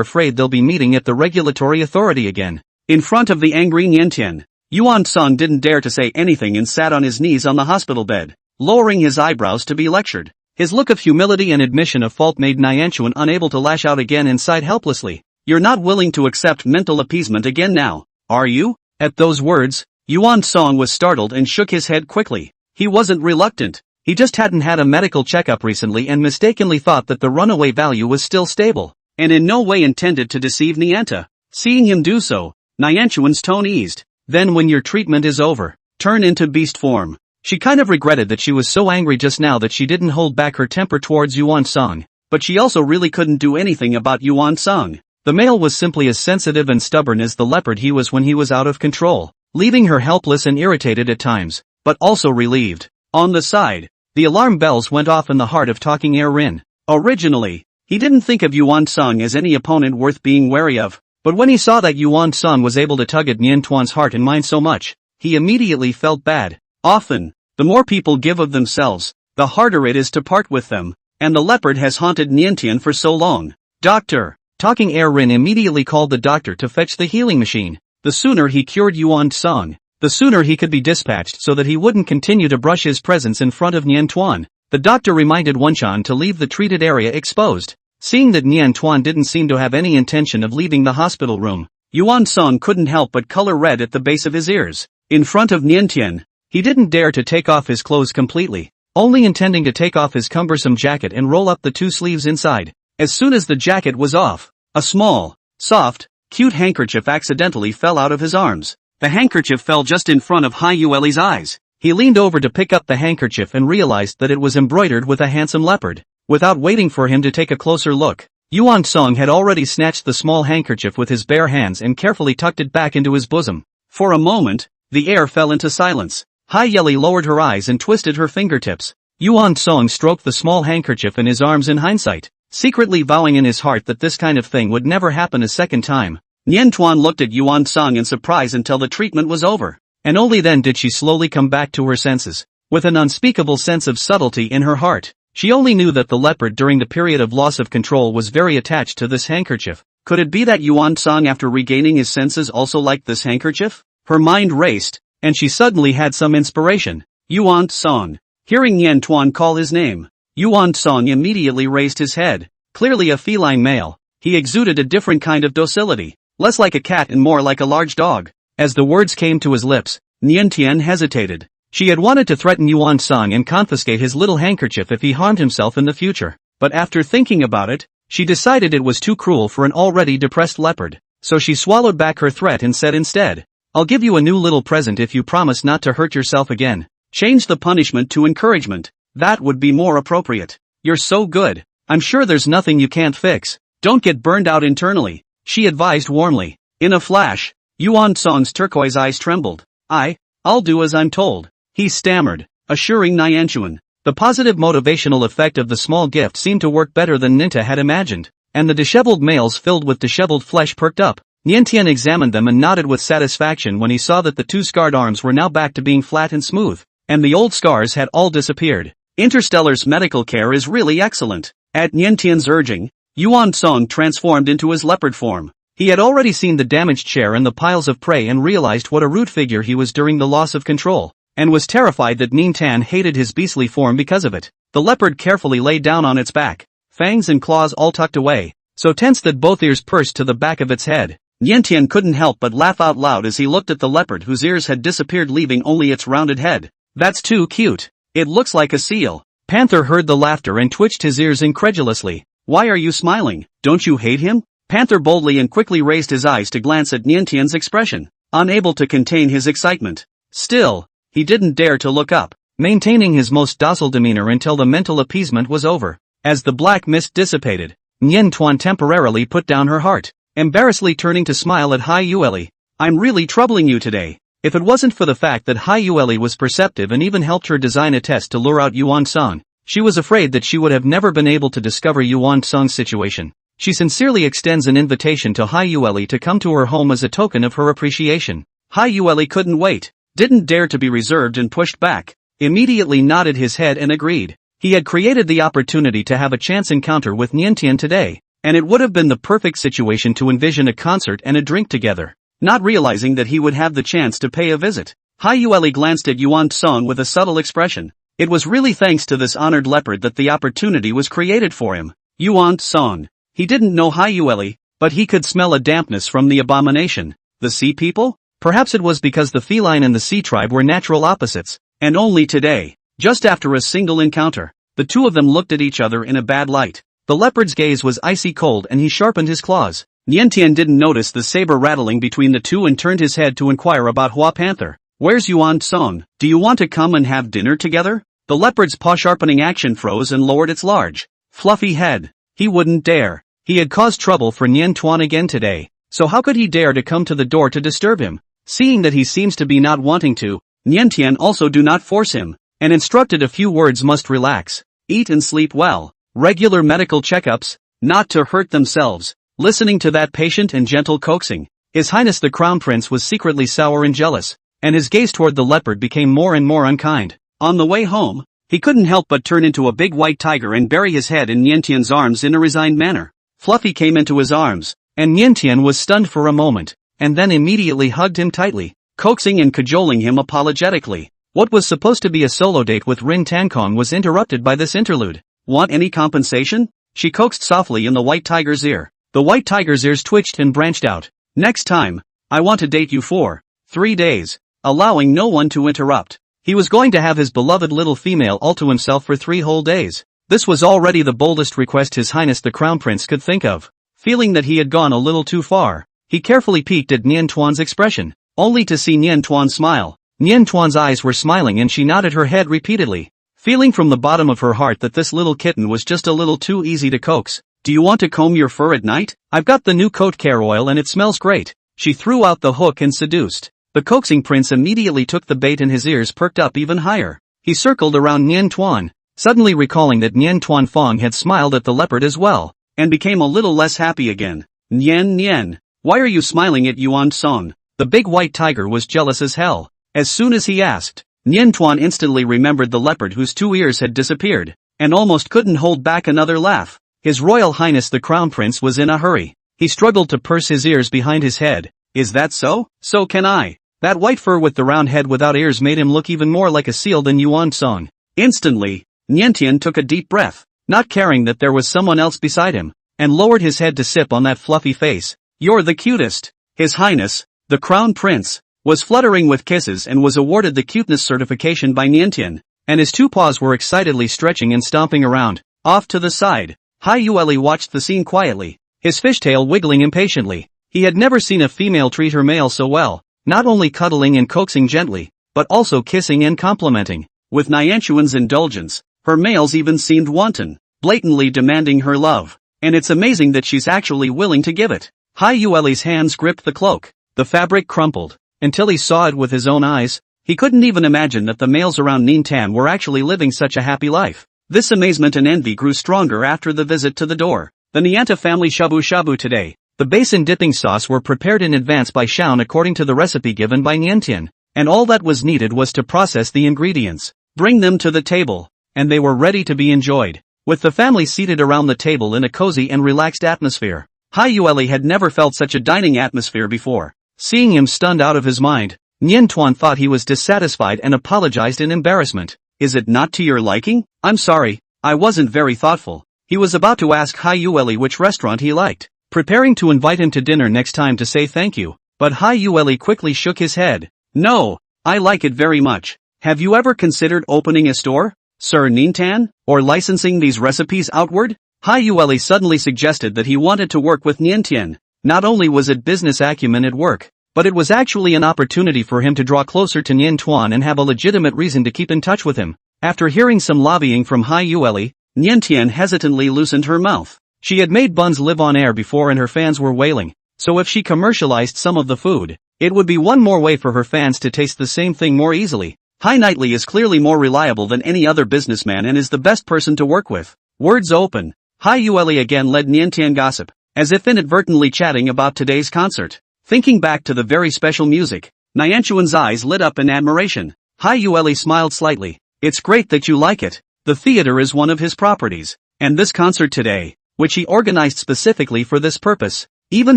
afraid they'll be meeting at the regulatory authority again. In front of the angry Nian Tian, Yuan Song didn't dare to say anything and sat on his knees on the hospital bed, lowering his eyebrows to be lectured. His look of humility and admission of fault made Nianchuan unable to lash out again and sighed helplessly. "You're not willing to accept mental appeasement again now, are you?" At those words, Yuan Song was startled and shook his head quickly. He wasn't reluctant. He just hadn't had a medical checkup recently and mistakenly thought that the runaway value was still stable, and in no way intended to deceive Nianta. Seeing him do so, Nianchuan's tone eased. "Then when your treatment is over, turn into beast form." She kind of regretted that she was so angry just now that she didn't hold back her temper towards Yuan Song, but she also really couldn't do anything about Yuan Song. The male was simply as sensitive and stubborn as the leopard he was when he was out of control, leaving her helpless and irritated at times, but also relieved. On the side, the alarm bells went off in the heart of talking Air Rin. Originally, he didn't think of Yuan Song as any opponent worth being wary of, but when he saw that Yuan Song was able to tug at Nian Tuan's heart and mind so much, he immediately felt bad. Often, the more people give of themselves, the harder it is to part with them, and the leopard has haunted Nian Tian for so long. "Doctor!" Talking Air Rin immediately called the doctor to fetch the healing machine. The sooner he cured Yuan Song, the sooner he could be dispatched so that he wouldn't continue to brush his presence in front of Nian Tuan. The doctor reminded Wenchan to leave the treated area exposed, Seeing that Nian Tuan didn't seem to have any intention of leaving the hospital room, Yuan Song couldn't help but color red at the base of his ears. In front of Nian Tian, he didn't dare to take off his clothes completely, only intending to take off his cumbersome jacket and roll up the 2 sleeves inside. As soon as the jacket was off, a small, soft, cute handkerchief accidentally fell out of his arms. The handkerchief fell just in front of Hai Yueli's eyes. He leaned over to pick up the handkerchief and realized that it was embroidered with a handsome leopard. Without waiting for him to take a closer look, Yuan Song had already snatched the small handkerchief with his bare hands and carefully tucked it back into his bosom. For a moment, the air fell into silence. Hai Yeli lowered her eyes and twisted her fingertips. Yuan Song stroked the small handkerchief in his arms in hindsight, secretly vowing in his heart that this kind of thing would never happen a second time. Nian Tuan looked at Yuan Song in surprise until the treatment was over, and only then did she slowly come back to her senses. With an unspeakable sense of subtlety in her heart, she only knew that the leopard during the period of loss of control was very attached to this handkerchief. Could it be that Yuan Song after regaining his senses also liked this handkerchief? Her mind raced, and she suddenly had some inspiration. Yuan Song. Hearing Nian Tuan call his name, Yuan Song immediately raised his head. Clearly a feline male, he exuded a different kind of docility, less like a cat and more like a large dog. As the words came to his lips, Nian Tian hesitated. She had wanted to threaten Yuan Song and confiscate his little handkerchief if he harmed himself in the future, but after thinking about it, she decided it was too cruel for an already depressed leopard, so she swallowed back her threat and said instead, "I'll give you a new little present if you promise not to hurt yourself again." Change the punishment to encouragement. That would be more appropriate. You're so good. I'm sure there's nothing you can't fix. Don't get burned out internally, she advised warmly. In a flash, Yuan Song's turquoise eyes trembled. I'll do as I'm told, he stammered, assuring Nianchuan. The positive motivational effect of the small gift seemed to work better than Ninta had imagined, and the disheveled males filled with disheveled flesh perked up. Niantian examined them and nodded with satisfaction when he saw that the 2 scarred arms were now back to being flat and smooth, and the old scars had all disappeared. Interstellar's medical care is really excellent. At Niantian's urging, Yuan Song transformed into his leopard form. He had already seen the damaged chair and the piles of prey and realized what a rude figure he was during the loss of control, and was terrified that Ning Tan hated his beastly form because of it. The leopard carefully lay down on its back, fangs and claws all tucked away, so tense that both ears pursed to the back of its head. Niantian couldn't help but laugh out loud as he looked at the leopard whose ears had disappeared, leaving only its rounded head. That's too cute. It looks like a seal. Panther heard the laughter and twitched his ears incredulously. Why are you smiling? Don't you hate him? Panther boldly and quickly raised his eyes to glance at Niantian's expression, unable to contain his excitement. Still, he didn't dare to look up, maintaining his most docile demeanor until the mental appeasement was over. As the black mist dissipated, Nian Tuan temporarily put down her heart, embarrassedly turning to smile at Hai Yueli. I'm really troubling you today. If it wasn't for the fact that Hai Yueli was perceptive and even helped her design a test to lure out Yuan Song, she was afraid that she would have never been able to discover Yuan Song's situation. She sincerely extends an invitation to Hai Yueli to come to her home as a token of her appreciation. Hai Yueli couldn't wait, didn't dare to be reserved and pushed back, immediately nodded his head and agreed. He had created the opportunity to have a chance encounter with Niantian today, and it would have been the perfect situation to envision a concert and a drink together. Not realizing that he would have the chance to pay a visit, Hai Yueli glanced at Yuan Song with a subtle expression. It was really thanks to this honored leopard that the opportunity was created for him. Yuan Song. He didn't know Hai Yueli, but he could smell a dampness from the abomination. The sea people? Perhaps it was because the feline and the sea tribe were natural opposites, and only today, just after a single encounter, the two of them looked at each other in a bad light. The leopard's gaze was icy cold and he sharpened his claws. Niantian didn't notice the saber rattling between the two and turned his head to inquire about Hua Panther. Where's Yuan Song? Do you want to come and have dinner together? The leopard's paw-sharpening action froze and lowered its large, fluffy head. He wouldn't dare. He had caused trouble for Nian Tuan again today, so how could he dare to come to the door to disturb him? Seeing that he seems to be not wanting to, Niantian also do not force him, and instructed a few words must relax, eat and sleep well, regular medical checkups, not to hurt themselves. Listening to that patient and gentle coaxing, His Highness the Crown Prince was secretly sour and jealous, and his gaze toward the leopard became more and more unkind. On the way home, he couldn't help but turn into a big white tiger and bury his head in Niantian's arms in a resigned manner. Fluffy came into his arms, and Niantian was stunned for a moment, and then immediately hugged him tightly, coaxing and cajoling him apologetically. What was supposed to be a solo date with Rin Tankong was interrupted by this interlude. Want any compensation? she coaxed softly in the white tiger's ear. The white tiger's ears twitched and branched out. Next time, I want to date you for 3 days, allowing no one to interrupt. He was going to have his beloved little female all to himself for 3 whole days. This was already the boldest request His Highness the Crown Prince could think of. Feeling that he had gone a little too far, he carefully peeked at Nian Tuan's expression, only to see Nian Tuan smile. Nian Tuan's eyes were smiling and she nodded her head repeatedly, feeling from the bottom of her heart that this little kitten was just a little too easy to coax. Do you want to comb your fur at night? I've got the new coat care oil and it smells great. She threw out the hook and seduced. The coaxing prince immediately took the bait and his ears perked up even higher. He circled around Nian Tuan, suddenly recalling that Nian Tuan Fong had smiled at the leopard as well, and became a little less happy again. Nian, why are you smiling at Yuan Song? The big white tiger was jealous as hell. As soon as he asked, Nian Tuan instantly remembered the leopard whose 2 ears had disappeared, and almost couldn't hold back another laugh. His Royal Highness the Crown Prince was in a hurry. He struggled to purse his ears behind his head. Is that so? So can I. That white fur with the round head without ears made him look even more like a seal than Yuan Song. Instantly, Nian took a deep breath, not caring that there was someone else beside him, and lowered his head to sip on that fluffy face. You're the cutest. His Highness, the Crown Prince, was fluttering with kisses and was awarded the cuteness certification by Nian, and his 2 paws were excitedly stretching and stomping around. Off to the side, Hai Yueli watched the scene quietly, his fishtail wiggling impatiently. He had never seen a female treat her male so well, not only cuddling and coaxing gently, but also kissing and complimenting. With Nianchuan's indulgence, her males even seemed wanton, blatantly demanding her love, and it's amazing that she's actually willing to give it. Hai Yueli's hands gripped the cloak. The fabric crumpled, until he saw it with his own eyes. He couldn't even imagine that the males around Nintan were actually living such a happy life. This amazement and envy grew stronger after the visit to the door. The Nianta family shabu-shabu today. The basin dipping sauce were prepared in advance by Shaun according to the recipe given by Niantian, and all that was needed was to process the ingredients, bring them to the table, and they were ready to be enjoyed. With the family seated around the table in a cozy and relaxed atmosphere, Hai Yueli had never felt such a dining atmosphere before. Seeing him stunned out of his mind, Nian Tuan thought he was dissatisfied and apologized in embarrassment. Is it not to your liking? I'm sorry, I wasn't very thoughtful. He was about to ask Hai Yueli which restaurant he liked, preparing to invite him to dinner next time to say thank you, but Hai Yueli quickly shook his head. No, I like it very much. Have you ever considered opening a store, Sir Nintan, or licensing these recipes outward? Hai Yueli suddenly suggested that he wanted to work with Niantian. Not only was it business acumen at work, but it was actually an opportunity for him to draw closer to Nian Tuan and have a legitimate reason to keep in touch with him. After hearing some lobbying from Hai Yueli, Niantian hesitantly loosened her mouth. She had made buns live on air before and her fans were wailing, so if she commercialized some of the food, it would be one more way for her fans to taste the same thing more easily. Hai Knightley is clearly more reliable than any other businessman and is the best person to work with. Words open. Hai Yueli again led Niantian gossip, as if inadvertently chatting about today's concert. Thinking back to the very special music, Nianchuan's eyes lit up in admiration. Hai Yueli smiled slightly. It's great that you like it. The theater is one of his properties, and this concert today, which he organized specifically for this purpose, even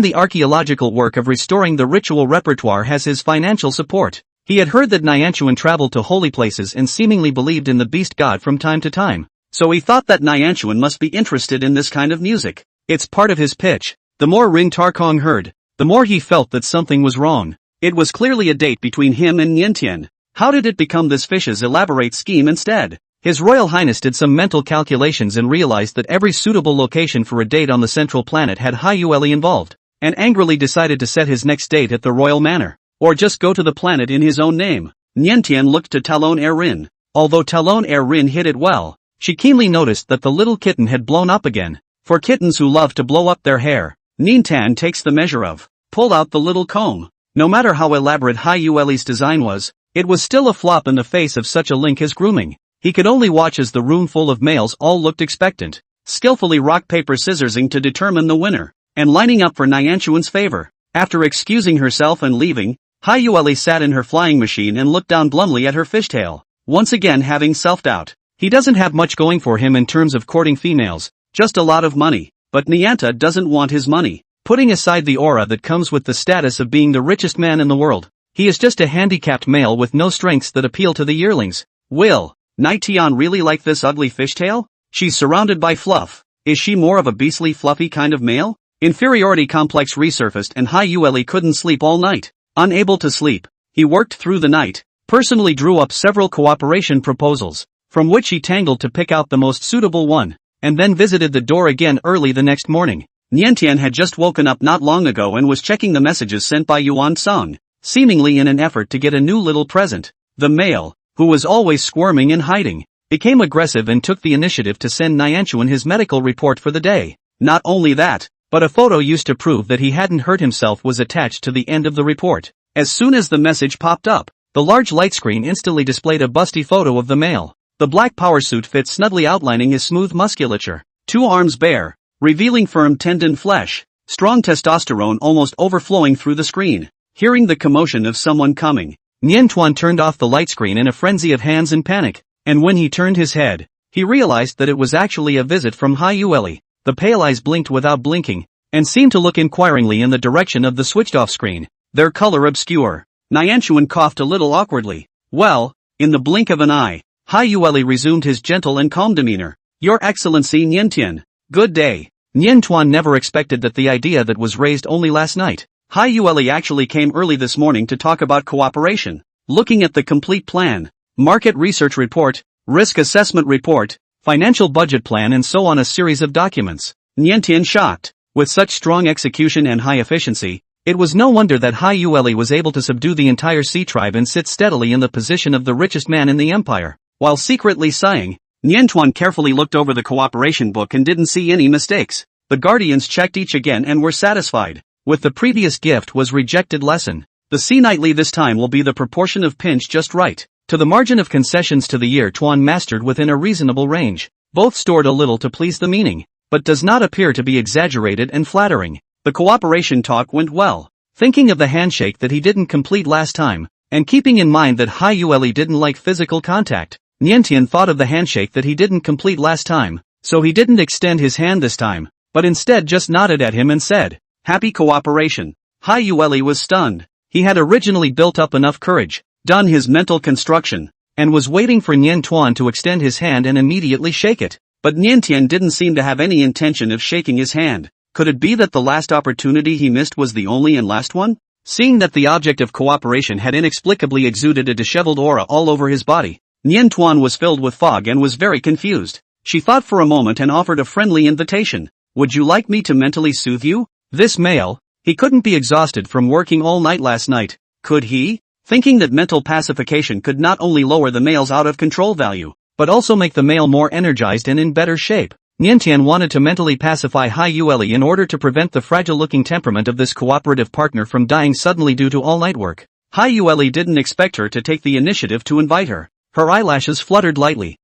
the archaeological work of restoring the ritual repertoire has his financial support. He had heard that Nianchuan traveled to holy places and seemingly believed in the beast god from time to time, so he thought that Nianchuan must be interested in this kind of music. It's part of his pitch. The more Ring Tarkong heard, the more he felt that something was wrong. It was clearly a date between him and Niantian. How did it become this fish's elaborate scheme instead? His Royal Highness did some mental calculations and realized that every suitable location for a date on the central planet had Hai Yueli involved, and angrily decided to set his next date at the Royal Manor, or just go to the planet in his own name. Niantian looked to Talon Erin. Although Talon Erin hid it well, she keenly noticed that the little kitten had blown up again. For kittens who love to blow up their hair, Nintan takes the measure of, pull out the little comb. No matter how elaborate Hai Yueli's design was, it was still a flop in the face of such a link as grooming. He could only watch as the room full of males all looked expectant, skillfully rock-paper-scissorsing to determine the winner, and lining up for Nianchuan's favor. After excusing herself and leaving, Hai Yueli sat in her flying machine and looked down glumly at her fishtail, once again having self-doubt. He doesn't have much going for him in terms of courting females, just a lot of money, but Nianta doesn't want his money. Putting aside the aura that comes with the status of being the richest man in the world, he is just a handicapped male with no strengths that appeal to the yearlings. Will Niantian really like this ugly fishtail? She's surrounded by fluff. Is she more of a beastly fluffy kind of male? Inferiority complex resurfaced and Yue couldn't sleep all night. Unable to sleep, he worked through the night, personally drew up several cooperation proposals, from which he tangled to pick out the most suitable one, and then visited the door again early the next morning. Niantian had just woken up not long ago and was checking the messages sent by Yuan Song, seemingly in an effort to get a new little present. The male, who was always squirming and hiding, became aggressive and took the initiative to send Niantian his medical report for the day. Not only that, but a photo used to prove that he hadn't hurt himself was attached to the end of the report. As soon as the message popped up, the large light screen instantly displayed a busty photo of the male. The black power suit fit snugly outlining his smooth musculature, 2 arms bare, revealing firm tendon flesh, strong testosterone almost overflowing through the screen. Hearing the commotion of someone coming, Niantuan turned off the light screen in a frenzy of hands and panic, and when he turned his head, he realized that it was actually a visit from Yue. The pale eyes blinked without blinking, and seemed to look inquiringly in the direction of the switched-off screen, their color obscure. Niantuan coughed a little awkwardly. Well, in the blink of an eye, Yue resumed his gentle and calm demeanor. Your Excellency Niantian. Good day. Niantuan never expected that the idea that was raised only last night. Yue actually came early this morning to talk about cooperation. Looking at the complete plan, market research report, risk assessment report, financial budget plan and so on, a series of documents. Niantian shocked. With such strong execution and high efficiency, it was no wonder that Yue was able to subdue the entire sea tribe and sit steadily in the position of the richest man in the empire. While secretly sighing, Niantuan carefully looked over the cooperation book and didn't see any mistakes. The guardians checked each again and were satisfied. With the previous gift was rejected lesson. The sea knightly this time will be the proportion of pinch just right, to the margin of concessions to the year Tuan mastered within a reasonable range. Both stored a little to please the meaning, but does not appear to be exaggerated and flattering. The cooperation talk went well. Thinking of the handshake that he didn't complete last time, and keeping in mind that Yue didn't like physical contact, Niantian thought of the handshake that he didn't complete last time, so he didn't extend his hand this time, but instead just nodded at him and said, "Happy cooperation." Yue was stunned. He had originally built up enough courage, done his mental construction, and was waiting for Niantuan to extend his hand and immediately shake it. But Niantian didn't seem to have any intention of shaking his hand. Could it be that the last opportunity he missed was the only and last one? Seeing that the object of cooperation had inexplicably exuded a disheveled aura all over his body, Niantuan was filled with fog and was very confused. She thought for a moment and offered a friendly invitation. Would you like me to mentally soothe you? This male, he couldn't be exhausted from working all night last night, could he? Thinking that mental pacification could not only lower the male's out-of-control value, but also make the male more energized and in better shape, Niantian wanted to mentally pacify Yue in order to prevent the fragile-looking temperament of this cooperative partner from dying suddenly due to all-night work. Yue didn't expect her to take the initiative to invite her. Her eyelashes fluttered lightly.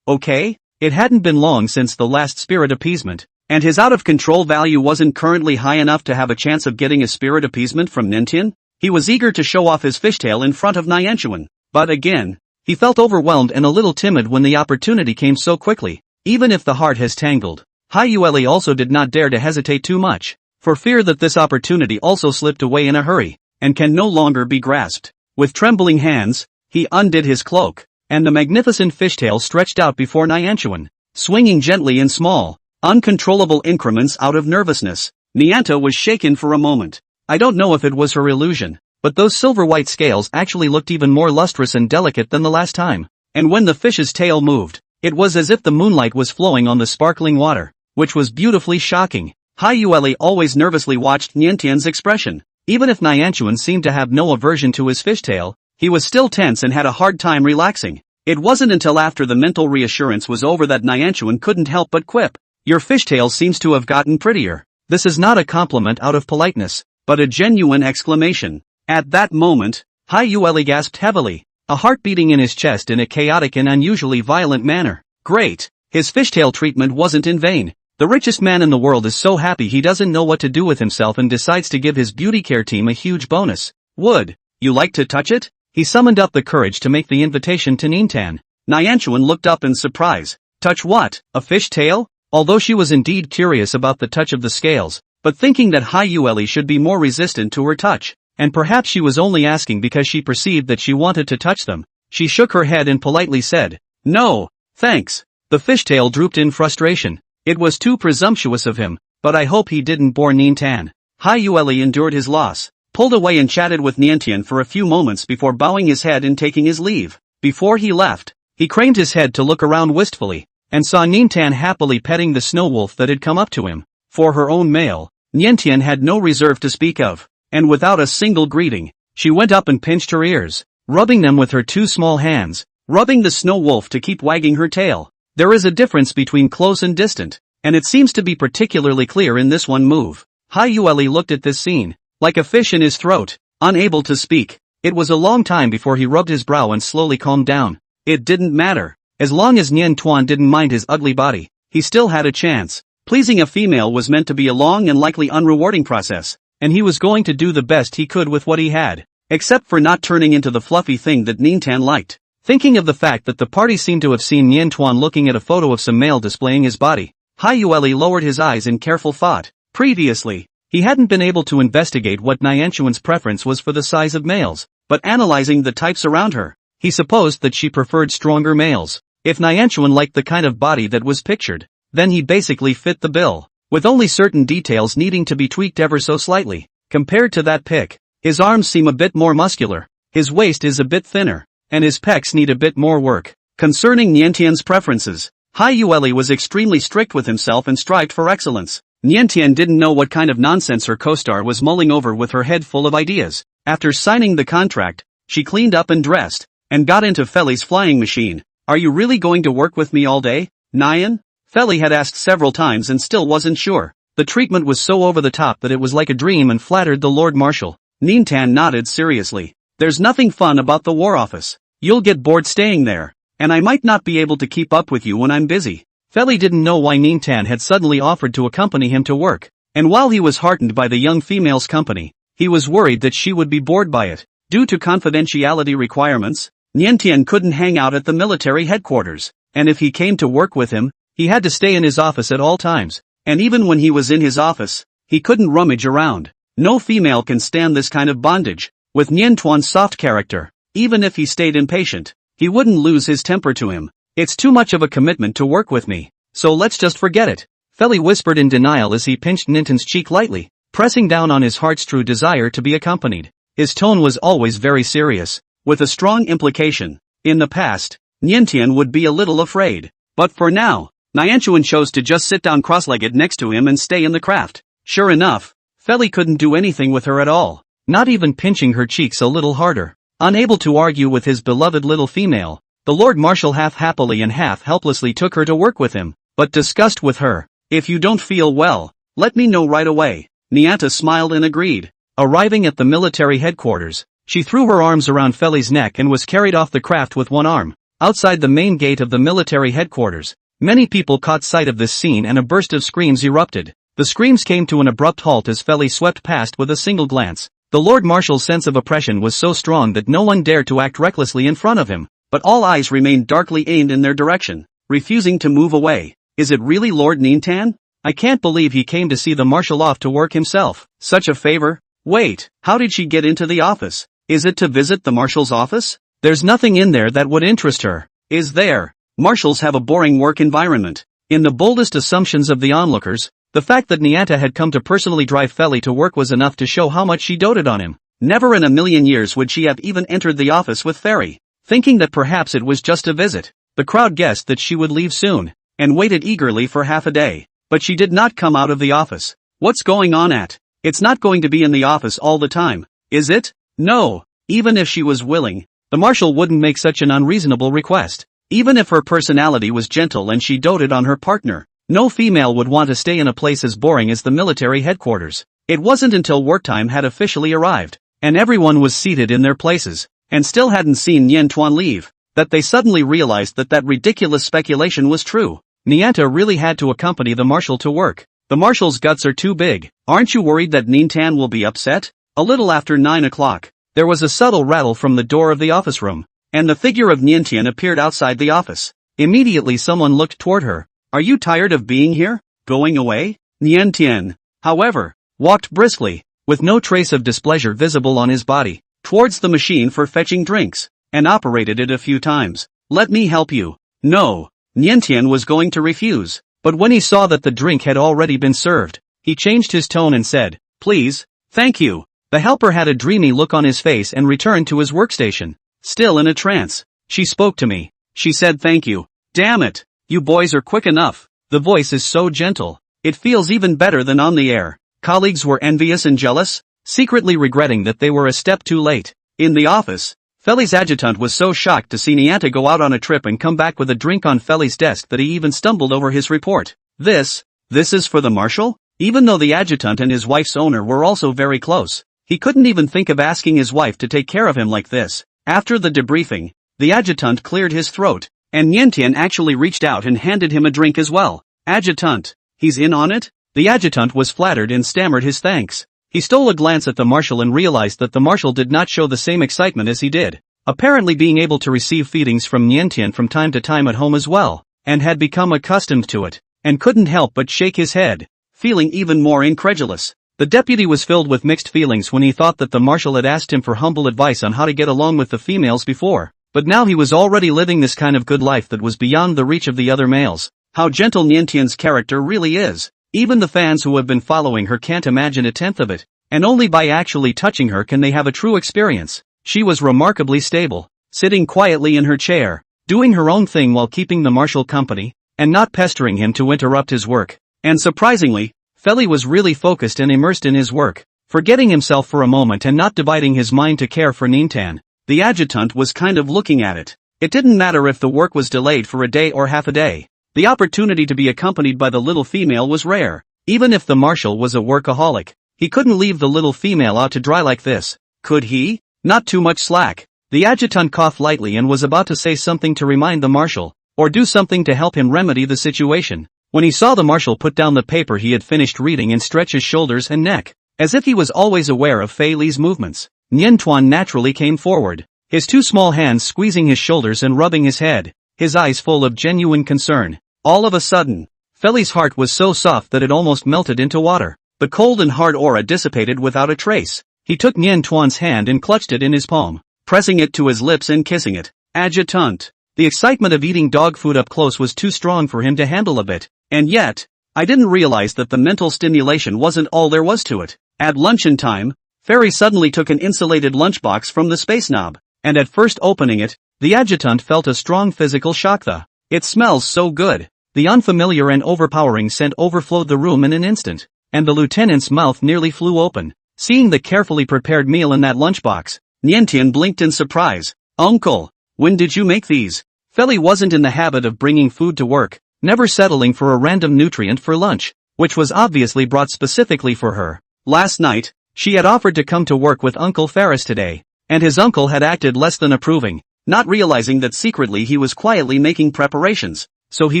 Okay? It hadn't been long since the last spirit appeasement, and his out-of-control value wasn't currently high enough to have a chance of getting a spirit appeasement from Niantian. He was eager to show off his fishtail in front of Niantuan, but again, he felt overwhelmed and a little timid when the opportunity came so quickly. Even if the heart has tangled, Yue also did not dare to hesitate too much, for fear that this opportunity also slipped away in a hurry, and can no longer be grasped. With trembling hands, he undid his cloak, and the magnificent fishtail stretched out before Niantuan, swinging gently in small, uncontrollable increments out of nervousness. Nianta was shaken for a moment. I don't know if it was her illusion, but those silver-white scales actually looked even more lustrous and delicate than the last time, and when the fish's tail moved, it was as if the moonlight was flowing on the sparkling water, which was beautifully shocking. Yue always nervously watched Niantian's expression. Even if Niantuan seemed to have no aversion to his fishtail, he was still tense and had a hard time relaxing. It wasn't until after the mental reassurance was over that Niantuan couldn't help but quip. Your fishtail seems to have gotten prettier. This is not a compliment out of politeness, but a genuine exclamation. At that moment, Yue gasped heavily, a heart beating in his chest in a chaotic and unusually violent manner. Great! His fishtail treatment wasn't in vain. The richest man in the world is so happy he doesn't know what to do with himself and decides to give his beauty care team a huge bonus. Would you like to touch it? He summoned up the courage to make the invitation to Niantian. Niantuan looked up in surprise. Touch what? A fishtail? Although she was indeed curious about the touch of the scales, but thinking that Yue should be more resistant to her touch, and perhaps she was only asking because she perceived that she wanted to touch them, she shook her head and politely said, "No, thanks." The fishtail drooped in frustration. It was too presumptuous of him, but I hope he didn't bore Nintan. Hai Yueli endured his loss, pulled away and chatted with Niantian for a few moments before bowing his head and taking his leave. Before he left, he craned his head to look around wistfully, and saw Nintan happily petting the snow wolf that had come up to him. For her own male, Niantian had no reserve to speak of, and without a single greeting, she went up and pinched her ears, rubbing them with her two small hands, rubbing the snow wolf to keep wagging her tail. There is a difference between close and distant, and it seems to be particularly clear in this one move. Hai Yueli looked at this scene, like a fish in his throat, unable to speak. It was a long time before he rubbed his brow and slowly calmed down. It didn't matter. As long as Nian Tuan didn't mind his ugly body, he still had a chance. Pleasing a female was meant to be a long and likely unrewarding process, and he was going to do the best he could with what he had, except for not turning into the fluffy thing that Nintan liked. Thinking of the fact that the party seemed to have seen Nian Tuan looking at a photo of some male displaying his body, Hai Yueli lowered his eyes in careful thought. Previously, he hadn't been able to investigate what Nianchuan's preference was for the size of males, but analyzing the types around her, he supposed that she preferred stronger males. If Nianchuan liked the kind of body that was pictured, then he basically fit the bill, with only certain details needing to be tweaked ever so slightly. Compared to that pic, his arms seem a bit more muscular, his waist is a bit thinner, and his pecs need a bit more work. Concerning Niantian's preferences, Hai Yueli was extremely strict with himself and strived for excellence. Niantian didn't know what kind of nonsense her co-star was mulling over with her head full of ideas. After signing the contract, she cleaned up and dressed, and got into Feli's flying machine. Are you really going to work with me all day, Nian? Feli had asked several times and still wasn't sure. The treatment was so over the top that it was like a dream and flattered the Lord Marshal. Nintan nodded seriously. There's nothing fun about the War Office. You'll get bored staying there, and I might not be able to keep up with you when I'm busy. Feli didn't know why Nintan had suddenly offered to accompany him to work, and while he was heartened by the young female's company, he was worried that she would be bored by it. Due to confidentiality requirements, Niantian couldn't hang out at the military headquarters, and if he came to work with him, he had to stay in his office at all times, and even when he was in his office, he couldn't rummage around. No female can stand this kind of bondage. With Nian Tuan's soft character, even if he stayed impatient, he wouldn't lose his temper to him. It's too much of a commitment to work with me, so let's just forget it. Feli whispered in denial as he pinched Nintan's cheek lightly, pressing down on his heart's true desire to be accompanied. His tone was always very serious, with a strong implication. In the past, Niantian would be a little afraid, but for now, Nianchuan chose to just sit down cross-legged next to him and stay in the craft. Sure enough, Feli couldn't do anything with her at all, not even pinching her cheeks a little harder. Unable to argue with his beloved little female, the Lord Marshal half happily and half helplessly took her to work with him, but discussed with her. If you don't feel well, let me know right away. Nianta smiled and agreed. Arriving at the military headquarters, she threw her arms around Feli's neck and was carried off the craft with one arm. Outside the main gate of the military headquarters, many people caught sight of this scene and a burst of screams erupted. The screams came to an abrupt halt as Feli swept past with a single glance. The Lord Marshal's sense of oppression was so strong that no one dared to act recklessly in front of him, but all eyes remained darkly aimed in their direction, refusing to move away. Is it really Lord Nintan? I can't believe he came to see the Marshal off to work himself. Such a favor? Wait, how did she get into the office? Is it to visit the Marshal's office? There's nothing in there that would interest her, is there? Marshals have a boring work environment. In the boldest assumptions of the onlookers, the fact that Nianta had come to personally drive Feli to work was enough to show how much she doted on him. Never in a million years would she have even entered the office with Feri. Thinking that perhaps it was just a visit, the crowd guessed that she would leave soon, and waited eagerly for half a day. But she did not come out of the office. What's going on at? It's not going to be in the office all the time, is it? No. Even if she was willing, the Marshal wouldn't make such an unreasonable request. Even if her personality was gentle and she doted on her partner, no female would want to stay in a place as boring as the military headquarters. It wasn't until work time had officially arrived, and everyone was seated in their places, and still hadn't seen Nian Tuan leave, that they suddenly realized that that ridiculous speculation was true. Nianta really had to accompany the Marshal to work. The Marshal's guts are too big. Aren't you worried that Nintan will be upset? A little after 9 o'clock, there was a subtle rattle from the door of the office room, and the figure of Niantian appeared outside the office. Immediately someone looked toward her. Are you tired of being here? Going away? Niantian, however, walked briskly, with no trace of displeasure visible on his body, towards the machine for fetching drinks, and operated it a few times. Let me help you. No. Niantian was going to refuse, But when he saw that the drink had already been served, he changed his tone and said, "Please, thank you." The helper had a dreamy look on his face and returned to his workstation. Still in a trance, "She spoke to me. She said thank you. Damn it, you boys are quick enough." The voice is so gentle. It feels even better than on the air. Colleagues were envious and jealous, secretly regretting that they were a step too late. In the office, Feli's adjutant was so shocked to see Niente go out on a trip and come back with a drink on Feli's desk that he even stumbled over his report. This is for the marshal? Even though the adjutant and his wife's owner were also very close, he couldn't even think of asking his wife to take care of him like this. After the debriefing, the adjutant cleared his throat, and Nientian actually reached out and handed him a drink as well. "Adjutant, he's in on it?" The adjutant was flattered and stammered his thanks. He stole a glance at the marshal and realized that the marshal did not show the same excitement as he did, apparently being able to receive feedings from Nientian from time to time at home as well, and had become accustomed to it, and couldn't help but shake his head, feeling even more incredulous. The deputy was filled with mixed feelings when he thought that the marshal had asked him for humble advice on how to get along with the females before, but now he was already living this kind of good life that was beyond the reach of the other males. How gentle Nientian's character really is. Even the fans who have been following her can't imagine a tenth of it, and only by actually touching her can they have a true experience. She was remarkably stable, sitting quietly in her chair, doing her own thing while keeping the marshal company, and not pestering him to interrupt his work. And surprisingly, Feli was really focused and immersed in his work, forgetting himself for a moment and not dividing his mind to care for Nintan. The adjutant was kind of looking at it. It didn't matter if the work was delayed for a day or half a day. The opportunity to be accompanied by the little female was rare. Even if the marshal was a workaholic, he couldn't leave the little female out to dry like this. Could he? Not too much slack. The adjutant coughed lightly and was about to say something to remind the marshal, or do something to help him remedy the situation, when he saw the marshal put down the paper he had finished reading and stretch his shoulders and neck, as if he was always aware of Fei Li's movements. Nian Tuan naturally came forward, his two small hands squeezing his shoulders and rubbing his head, his eyes full of genuine concern. All of a sudden, Feli's heart was so soft that it almost melted into water. The cold and hard aura dissipated without a trace. He took Nian Tuan's hand and clutched it in his palm, pressing it to his lips and kissing it. Adjutant. The excitement of eating dog food up close was too strong for him to handle a bit. And yet, I didn't realize that the mental stimulation wasn't all there was to it. At luncheon time, Ferry suddenly took an insulated lunchbox from the space knob, and at first opening it, the adjutant felt a strong physical shock. It smells so good. The unfamiliar and overpowering scent overflowed the room in an instant, and the lieutenant's mouth nearly flew open. Seeing the carefully prepared meal in that lunchbox, Nientian blinked in surprise. "Uncle, when did you make these?" Feli wasn't in the habit of bringing food to work, never settling for a random nutrient for lunch, which was obviously brought specifically for her. Last night, she had offered to come to work with Uncle Ferris today, and his uncle had acted less than approving, not realizing that secretly he was quietly making preparations, so he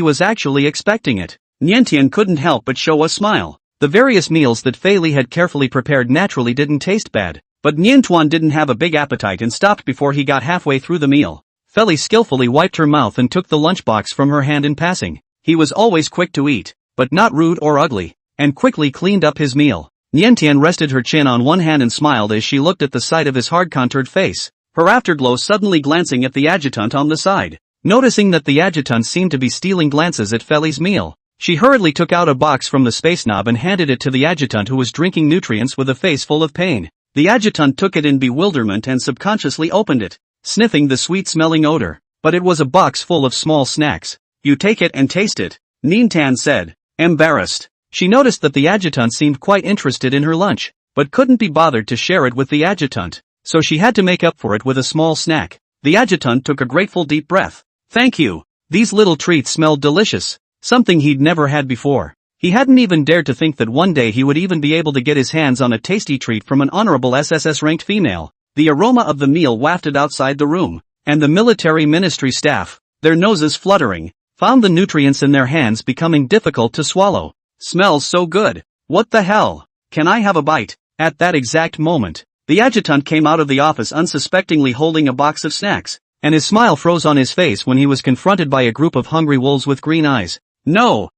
was actually expecting it. Nientian couldn't help but show a smile. The various meals that Fei Li had carefully prepared naturally didn't taste bad, but Niantuan didn't have a big appetite and stopped before he got halfway through the meal. Fei Li skillfully wiped her mouth and took the lunchbox from her hand in passing. He was always quick to eat, but not rude or ugly, and quickly cleaned up his meal. Nientian rested her chin on one hand and smiled as she looked at the sight of his hard-contoured face, her afterglow suddenly glancing at the adjutant on the side. Noticing that the adjutant seemed to be stealing glances at Fei Li's meal, she hurriedly took out a box from the space knob and handed it to the adjutant, who was drinking nutrients with a face full of pain. The adjutant took it in bewilderment and subconsciously opened it, sniffing the sweet-smelling odor. But it was a box full of small snacks. "You take it and taste it," Nintan said, embarrassed. She noticed that the adjutant seemed quite interested in her lunch, but couldn't be bothered to share it with the adjutant, so she had to make up for it with a small snack. The adjutant took a grateful deep breath. "Thank you. These little treats smelled delicious," something he'd never had before. He hadn't even dared to think that one day he would even be able to get his hands on a tasty treat from an honorable SSS-ranked female. The aroma of the meal wafted outside the room, and the military ministry staff, their noses fluttering, found the nutrients in their hands becoming difficult to swallow. "Smells so good. What the hell? Can I have a bite?" At that exact moment, the adjutant came out of the office unsuspectingly holding a box of snacks, and his smile froze on his face when he was confronted by a group of hungry wolves with green eyes. No,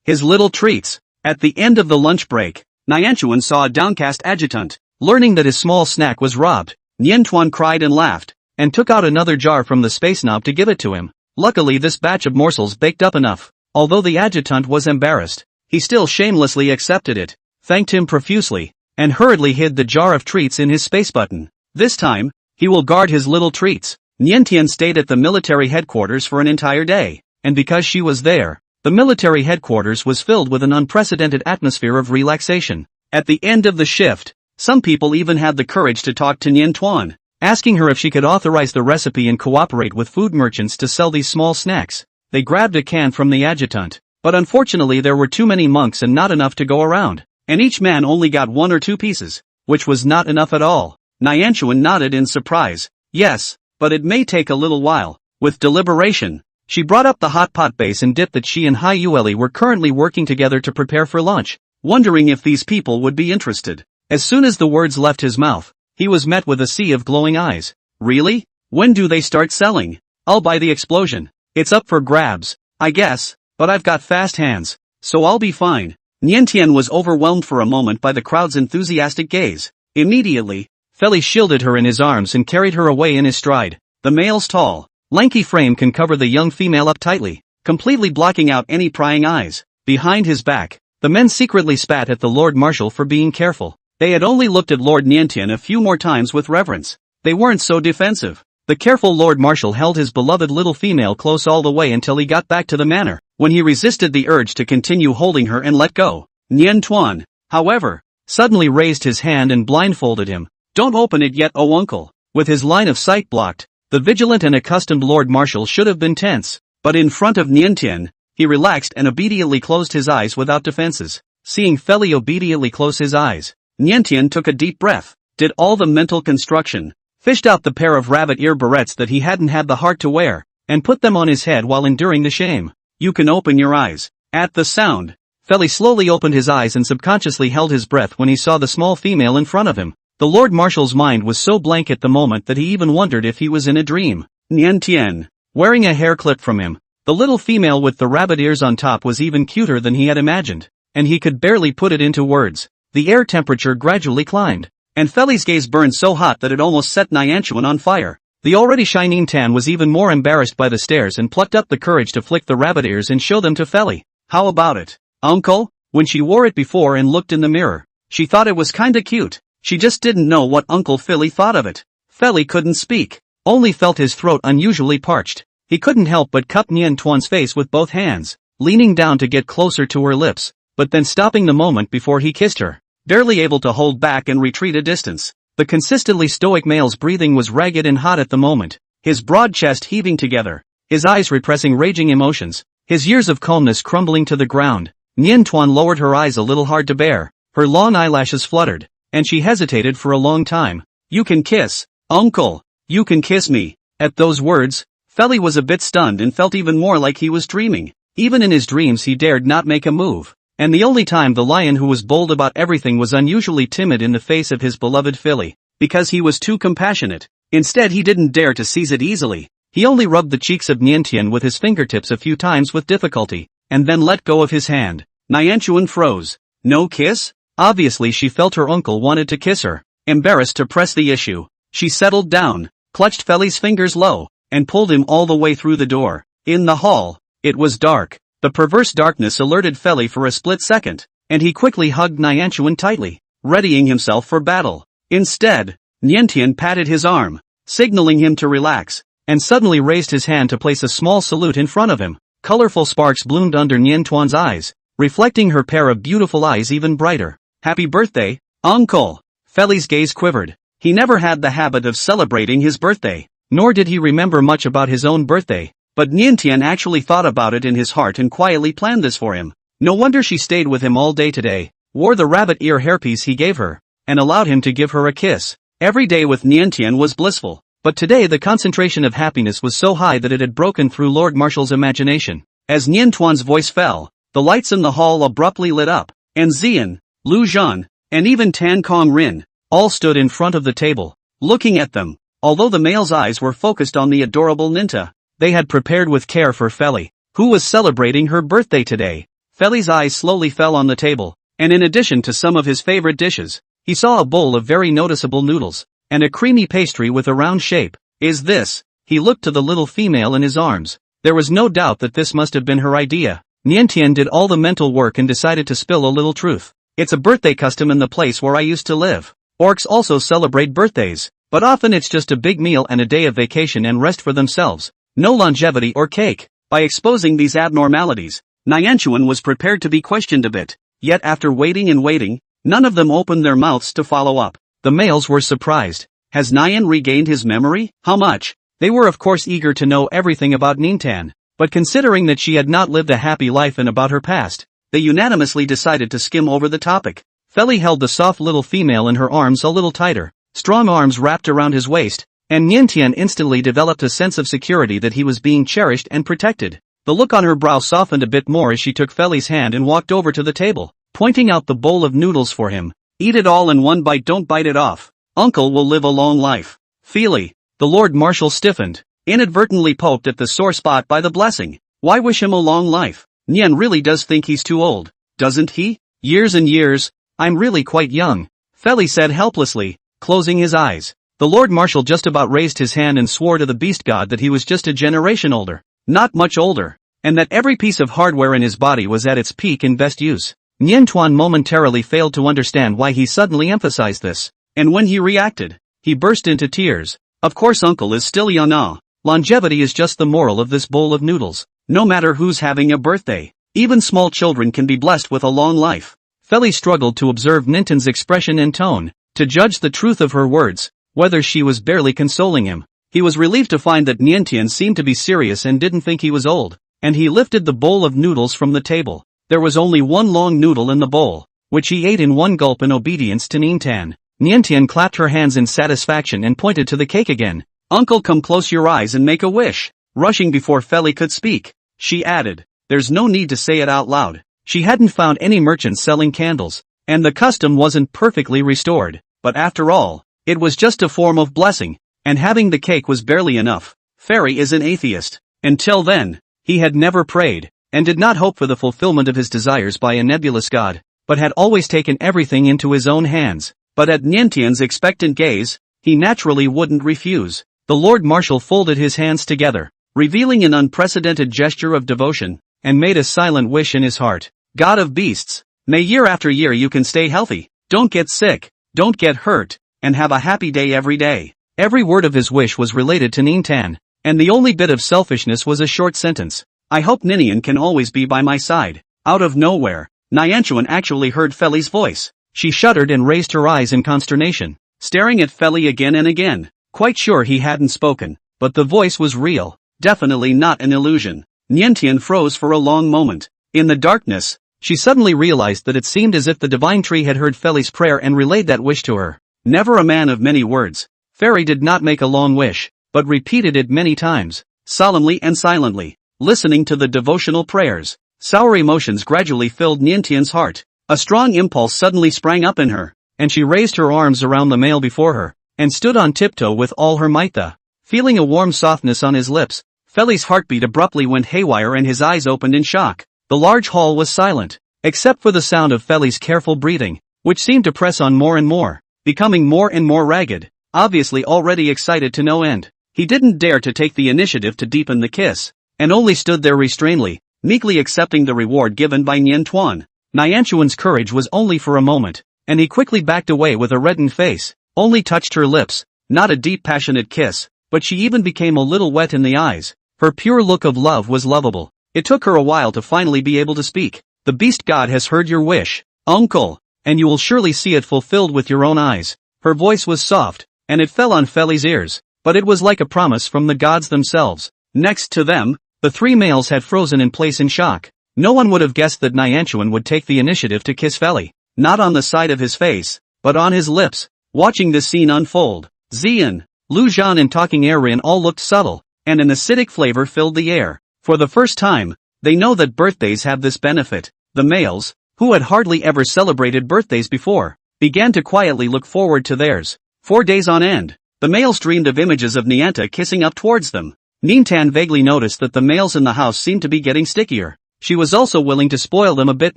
his little treats. At the end of the lunch break, Nianchuan saw a downcast adjutant. Learning that his small snack was robbed, Niantuan cried and laughed, and took out another jar from the space knob to give it to him. Luckily this batch of morsels baked up enough. Although the adjutant was embarrassed, he still shamelessly accepted it, thanked him profusely, and hurriedly hid the jar of treats in his space button. This time, he will guard his little treats. Niantian stayed at the military headquarters for an entire day, and because she was there, the military headquarters was filled with an unprecedented atmosphere of relaxation. At the end of the shift, some people even had the courage to talk to Niantuan, asking her if she could authorize the recipe and cooperate with food merchants to sell these small snacks. They grabbed a can from the adjutant, but unfortunately there were too many monks and not enough to go around, and each man only got 1 or 2 pieces, which was not enough at all. Niantuan nodded in surprise. Yes, but it may take a little while. With deliberation, she brought up the hot pot base and dip that she and Hai Yueli were currently working together to prepare for lunch, wondering if these people would be interested. As soon as the words left his mouth, he was met with a sea of glowing eyes. Really? When do they start selling? I'll buy the explosion. It's up for grabs, I guess, but I've got fast hands, so I'll be fine. Niantian was overwhelmed for a moment by the crowd's enthusiastic gaze. Immediately, Feli shielded her in his arms and carried her away in his stride. The male's tall, lanky frame can cover the young female up tightly, completely blocking out any prying eyes. Behind his back, the men secretly spat at the Lord Marshal for being careful. They had only looked at Lord Niantian a few more times with reverence. They weren't so defensive. The careful Lord Marshal held his beloved little female close all the way until he got back to the manor, when he resisted the urge to continue holding her and let go. Niantuan, however, suddenly raised his hand and blindfolded him. Don't open it yet, oh uncle. With his line of sight blocked, the vigilant and accustomed Lord Marshal should have been tense, but in front of Niantian, he relaxed and obediently closed his eyes without defenses. Seeing Feli obediently close his eyes, Niantian took a deep breath, did all the mental construction, fished out the pair of rabbit ear barrettes that he hadn't had the heart to wear, and put them on his head while enduring the shame. You can open your eyes. At the sound, Feli slowly opened his eyes and subconsciously held his breath when he saw the small female in front of him. The Lord Marshal's mind was so blank at the moment that he even wondered if he was in a dream. Niantian, wearing a hair clip from him, the little female with the rabbit ears on top was even cuter than he had imagined, and he could barely put it into words. The air temperature gradually climbed, and Feli's gaze burned so hot that it almost set Niantuan on fire. The already shining Tan was even more embarrassed by the stares and plucked up the courage to flick the rabbit ears and show them to Feli. How about it, uncle? When she wore it before and looked in the mirror, she thought it was kinda cute. She just didn't know what Uncle Feli thought of it. Feli couldn't speak, only felt his throat unusually parched. He couldn't help but cup Niantuan's face with both hands, leaning down to get closer to her lips, but then stopping the moment before he kissed her, barely able to hold back and retreat a distance. The consistently stoic male's breathing was ragged and hot at the moment, his broad chest heaving together, his eyes repressing raging emotions, his years of calmness crumbling to the ground. Niantuan lowered her eyes a little hard to bear, her long eyelashes fluttered, and she hesitated for a long time. You can kiss, uncle, you can kiss me. At those words, Feli was a bit stunned and felt even more like he was dreaming. Even in his dreams he dared not make a move, and the only time the lion who was bold about everything was unusually timid in the face of his beloved filly, because he was too compassionate. Instead he didn't dare to seize it easily. He only rubbed the cheeks of Niantian with his fingertips a few times with difficulty, and then let go of his hand. Niantuan froze. No kiss? Obviously she felt her uncle wanted to kiss her. Embarrassed to press the issue, she settled down, clutched Feli's fingers low, and pulled him all the way through the door. In the hall, it was dark. The perverse darkness alerted Feli for a split second, and he quickly hugged Niantuan tightly, readying himself for battle. Instead, Niantian patted his arm, signaling him to relax, and suddenly raised his hand to place a small salute in front of him. Colorful sparks bloomed under Niantuan's eyes, reflecting her pair of beautiful eyes even brighter. Happy birthday, uncle! Feli's gaze quivered. He never had the habit of celebrating his birthday, nor did he remember much about his own birthday, but Niantian actually thought about it in his heart and quietly planned this for him. No wonder she stayed with him all day today, wore the rabbit ear hairpiece he gave her, and allowed him to give her a kiss. Every day with Niantian was blissful, but today the concentration of happiness was so high that it had broken through Lord Marshal's imagination. As Niantuan's voice fell, the lights in the hall abruptly lit up, and Xian, Lu Zhan, and even Tan Kong Rin, all stood in front of the table, looking at them. Although the male's eyes were focused on the adorable Ninta, they had prepared with care for Feli, who was celebrating her birthday today. Feli's eyes slowly fell on the table, and in addition to some of his favorite dishes, he saw a bowl of very noticeable noodles, and a creamy pastry with a round shape. Is this? He looked to the little female in his arms. There was no doubt that this must have been her idea. Niantian did all the mental work and decided to spill a little truth. It's a birthday custom in the place where I used to live. Orcs also celebrate birthdays, but often it's just a big meal and a day of vacation and rest for themselves. No longevity or cake. By exposing these abnormalities, Niantian was prepared to be questioned a bit. Yet after waiting and waiting, none of them opened their mouths to follow up. The males were surprised. Has Nian regained his memory? How much? They were of course eager to know everything about Niantian, but considering that she had not lived a happy life and about her past, they unanimously decided to skim over the topic. Feli held the soft little female in her arms a little tighter, strong arms wrapped around his waist, and Niantian instantly developed a sense of security that he was being cherished and protected. The look on her brow softened a bit more as she took Feli's hand and walked over to the table, pointing out the bowl of noodles for him. Eat it all in one bite, don't bite it off. Uncle will live a long life. Feli. The Lord Marshal stiffened, inadvertently poked at the sore spot by the blessing. Why wish him a long life? Nian really does think he's too old, doesn't he? Years and years. I'm really quite young. Feli said helplessly, closing his eyes. The Lord Marshal just about raised his hand and swore to the beast god that he was just a generation older, not much older, and that every piece of hardware in his body was at its peak and best use. Niantuan momentarily failed to understand why he suddenly emphasized this, and when he reacted, he burst into tears. Of course uncle is still young. Longevity is just the moral of this bowl of noodles. No matter who's having a birthday, even small children can be blessed with a long life. Feli struggled to observe Ninten's expression and tone, to judge the truth of her words, whether she was barely consoling him. He was relieved to find that Niantian seemed to be serious and didn't think he was old, and he lifted the bowl of noodles from the table. There was only one long noodle in the bowl, which he ate in one gulp in obedience to Niantian. Niantian clapped her hands in satisfaction and pointed to the cake again. Uncle, come close your eyes and make a wish. Rushing before Feli could speak, she added, there's no need to say it out loud. She hadn't found any merchants selling candles, and the custom wasn't perfectly restored, but after all, it was just a form of blessing, and having the cake was barely enough. Fairy is an atheist. Until then, he had never prayed, and did not hope for the fulfillment of his desires by a nebulous god, but had always taken everything into his own hands. But at Niantian's expectant gaze, he naturally wouldn't refuse. The Lord Marshal folded his hands together, revealing an unprecedented gesture of devotion, and made a silent wish in his heart. God of beasts, may year after year you can stay healthy, don't get sick, don't get hurt, and have a happy day every day. Every word of his wish was related to Niantian, and the only bit of selfishness was a short sentence. I hope Ninian can always be by my side. Out of nowhere, Niantian actually heard Feli's voice. She shuddered and raised her eyes in consternation, staring at Feli again and again, quite sure he hadn't spoken, but the voice was real, definitely not an illusion. Niantian froze for a long moment. In the darkness, she suddenly realized that it seemed as if the divine tree had heard Feli's prayer and relayed that wish to her. Never a man of many words, Fairy did not make a long wish, but repeated it many times, solemnly and silently, listening to the devotional prayers. Sour emotions gradually filled Niantian's heart. A strong impulse suddenly sprang up in her, and she raised her arms around the male before her, and stood on tiptoe with all her might. Feeling a warm softness on his lips, Feli's heartbeat abruptly went haywire and his eyes opened in shock. The large hall was silent, except for the sound of Feli's careful breathing, which seemed to press on more and more, becoming more and more ragged, obviously already excited to no end. He didn't dare to take the initiative to deepen the kiss, and only stood there restrainedly, meekly accepting the reward given by Niantuan. Niantuan's courage was only for a moment, and he quickly backed away with a reddened face, only touched her lips, not a deep passionate kiss, but she even became a little wet in the eyes. Her pure look of love was lovable. It took her a while to finally be able to speak. The beast god has heard your wish, uncle, and you will surely see it fulfilled with your own eyes. Her voice was soft, and it fell on Feli's ears, but it was like a promise from the gods themselves. Next to them, the three males had frozen in place in shock. No one would have guessed that Niantuan would take the initiative to kiss Feli, not on the side of his face, but on his lips. Watching this scene unfold, Xian, Lu Zhan and Talking Erin all looked subtle, and an acidic flavor filled the air. For the first time, they know that birthdays have this benefit. The males, who had hardly ever celebrated birthdays before, began to quietly look forward to theirs. 4 days on end, the males dreamed of images of Nianta kissing up towards them. Niantian vaguely noticed that the males in the house seemed to be getting stickier. She was also willing to spoil them a bit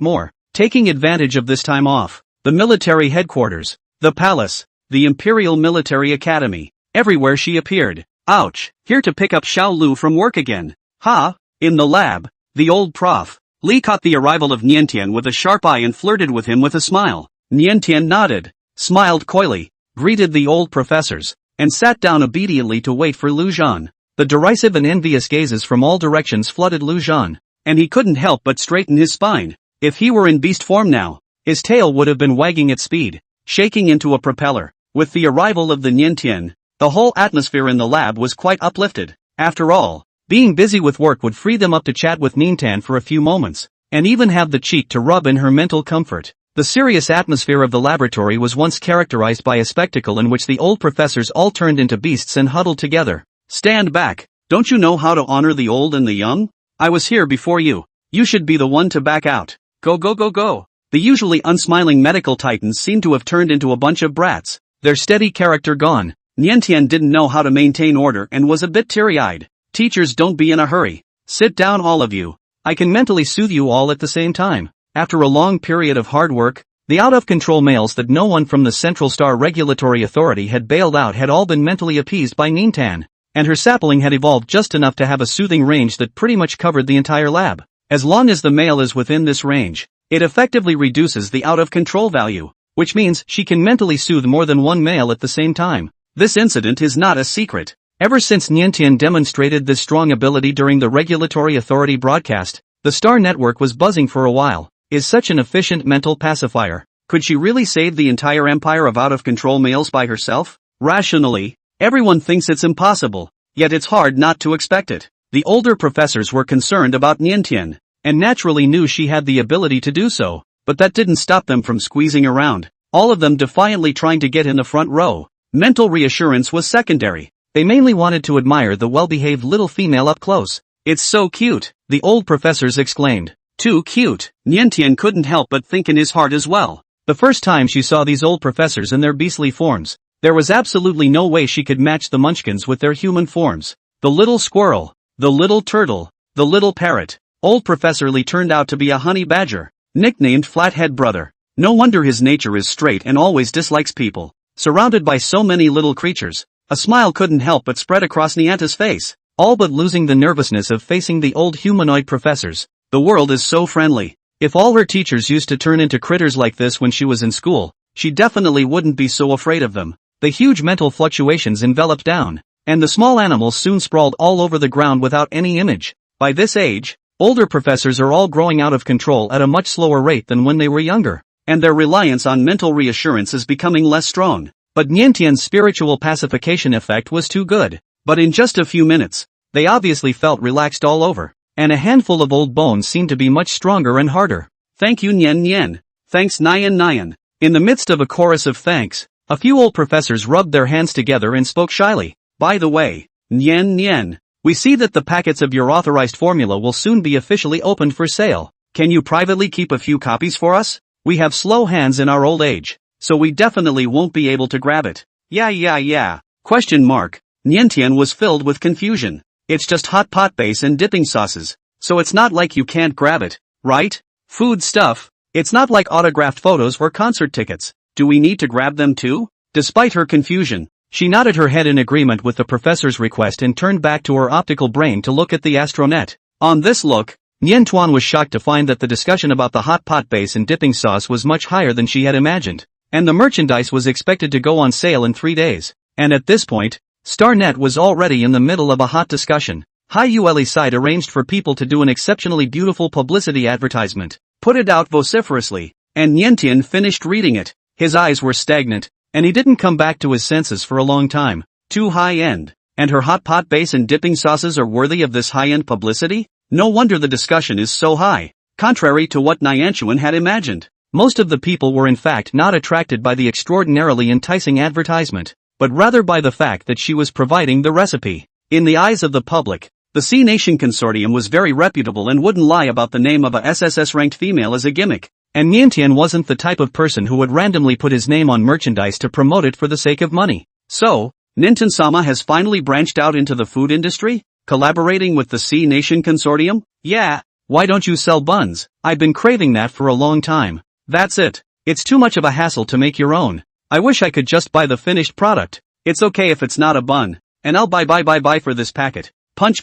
more, taking advantage of this time off. The military headquarters, the palace, the Imperial Military Academy, everywhere she appeared. Ouch, here to pick up Xiao Lu from work again. Ha, in the lab, the old prof, Li caught the arrival of Niantian with a sharp eye and flirted with him with a smile. Niantian nodded, smiled coyly, greeted the old professors, and sat down obediently to wait for Lu Zhan. The derisive and envious gazes from all directions flooded Lu Zhan, and he couldn't help but straighten his spine. If he were in beast form now, his tail would have been wagging at speed, shaking into a propeller. With the arrival of the Niantian, the whole atmosphere in the lab was quite uplifted. After all, being busy with work would free them up to chat with Niantian for a few moments, and even have the cheek to rub in her mental comfort. The serious atmosphere of the laboratory was once characterized by a spectacle in which the old professors all turned into beasts and huddled together. Stand back, don't you know how to honor the old and the young? I was here before you. You should be the one to back out. Go go go go. The usually unsmiling medical titans seemed to have turned into a bunch of brats, their steady character gone. Niantian didn't know how to maintain order and was a bit teary-eyed. Teachers, don't be in a hurry. Sit down all of you. I can mentally soothe you all at the same time. After a long period of hard work, the out-of-control males that no one from the Central Star Regulatory Authority had bailed out had all been mentally appeased by Niantian, and her sapling had evolved just enough to have a soothing range that pretty much covered the entire lab. As long as the male is within this range, it effectively reduces the out-of-control value, which means she can mentally soothe more than one male at the same time. This incident is not a secret. Ever since Niantian demonstrated this strong ability during the Regulatory Authority broadcast, the Star Network was buzzing for a while. Is such an efficient mental pacifier. Could she really save the entire empire of out-of-control males by herself? Rationally, everyone thinks it's impossible, yet it's hard not to expect it. The older professors were concerned about Niantian, and naturally knew she had the ability to do so, but that didn't stop them from squeezing around, all of them defiantly trying to get in the front row. Mental reassurance was secondary. They mainly wanted to admire the well-behaved little female up close. It's so cute, the old professors exclaimed. Too cute. Niantian couldn't help but think in his heart as well. The first time she saw these old professors in their beastly forms, there was absolutely no way she could match the munchkins with their human forms. The little squirrel, the little turtle, the little parrot. Old Professor Li turned out to be a honey badger, nicknamed Flathead Brother. No wonder his nature is straight and always dislikes people. Surrounded by so many little creatures, a smile couldn't help but spread across Nianta's face, all but losing the nervousness of facing the old humanoid professors. The world is so friendly. If all her teachers used to turn into critters like this when she was in school, she definitely wouldn't be so afraid of them. The huge mental fluctuations enveloped down, and the small animals soon sprawled all over the ground without any image. By this age, older professors are all growing out of control at a much slower rate than when they were younger, and their reliance on mental reassurance is becoming less strong. But Niantian's spiritual pacification effect was too good. But in just a few minutes, they obviously felt relaxed all over. And a handful of old bones seemed to be much stronger and harder. Thank you Nian Nian. Thanks Nian Nian. In the midst of a chorus of thanks, a few old professors rubbed their hands together and spoke shyly. By the way, Nian Nian, we see that the packets of your authorized formula will soon be officially opened for sale. Can you privately keep a few copies for us? We have slow hands in our old age, so we definitely won't be able to grab it. Yeah. Question mark. Niantian was filled with confusion. It's just hot pot base and dipping sauces, so it's not like you can't grab it, right? Food stuff. It's not like autographed photos or concert tickets. Do we need to grab them too? Despite her confusion, she nodded her head in agreement with the professor's request and turned back to her optical brain to look at the astronet. On this look, Nian Tuan was shocked to find that the discussion about the hot pot base and dipping sauce was much higher than she had imagined, and the merchandise was expected to go on sale in 3 days. And at this point, StarNet was already in the middle of a hot discussion. HiULE site arranged for people to do an exceptionally beautiful publicity advertisement, put it out vociferously, and Niantian finished reading it. His eyes were stagnant, and he didn't come back to his senses for a long time. Too high-end, and her hot pot base and dipping sauces are worthy of this high-end publicity? No wonder the discussion is so high. Contrary to what Nianchuan had imagined, most of the people were in fact not attracted by the extraordinarily enticing advertisement, but rather by the fact that she was providing the recipe. In the eyes of the public, the C Nation Consortium was very reputable and wouldn't lie about the name of a SSS-ranked female as a gimmick, and Niantian wasn't the type of person who would randomly put his name on merchandise to promote it for the sake of money. So, Niantian-sama has finally branched out into the food industry, collaborating with the C Nation Consortium? Yeah, why don't you sell buns? I've been craving that for a long time. That's it. It's too much of a hassle to make your own. I wish I could just buy the finished product. It's okay if it's not a bun, and I'll buy for this packet. Punch.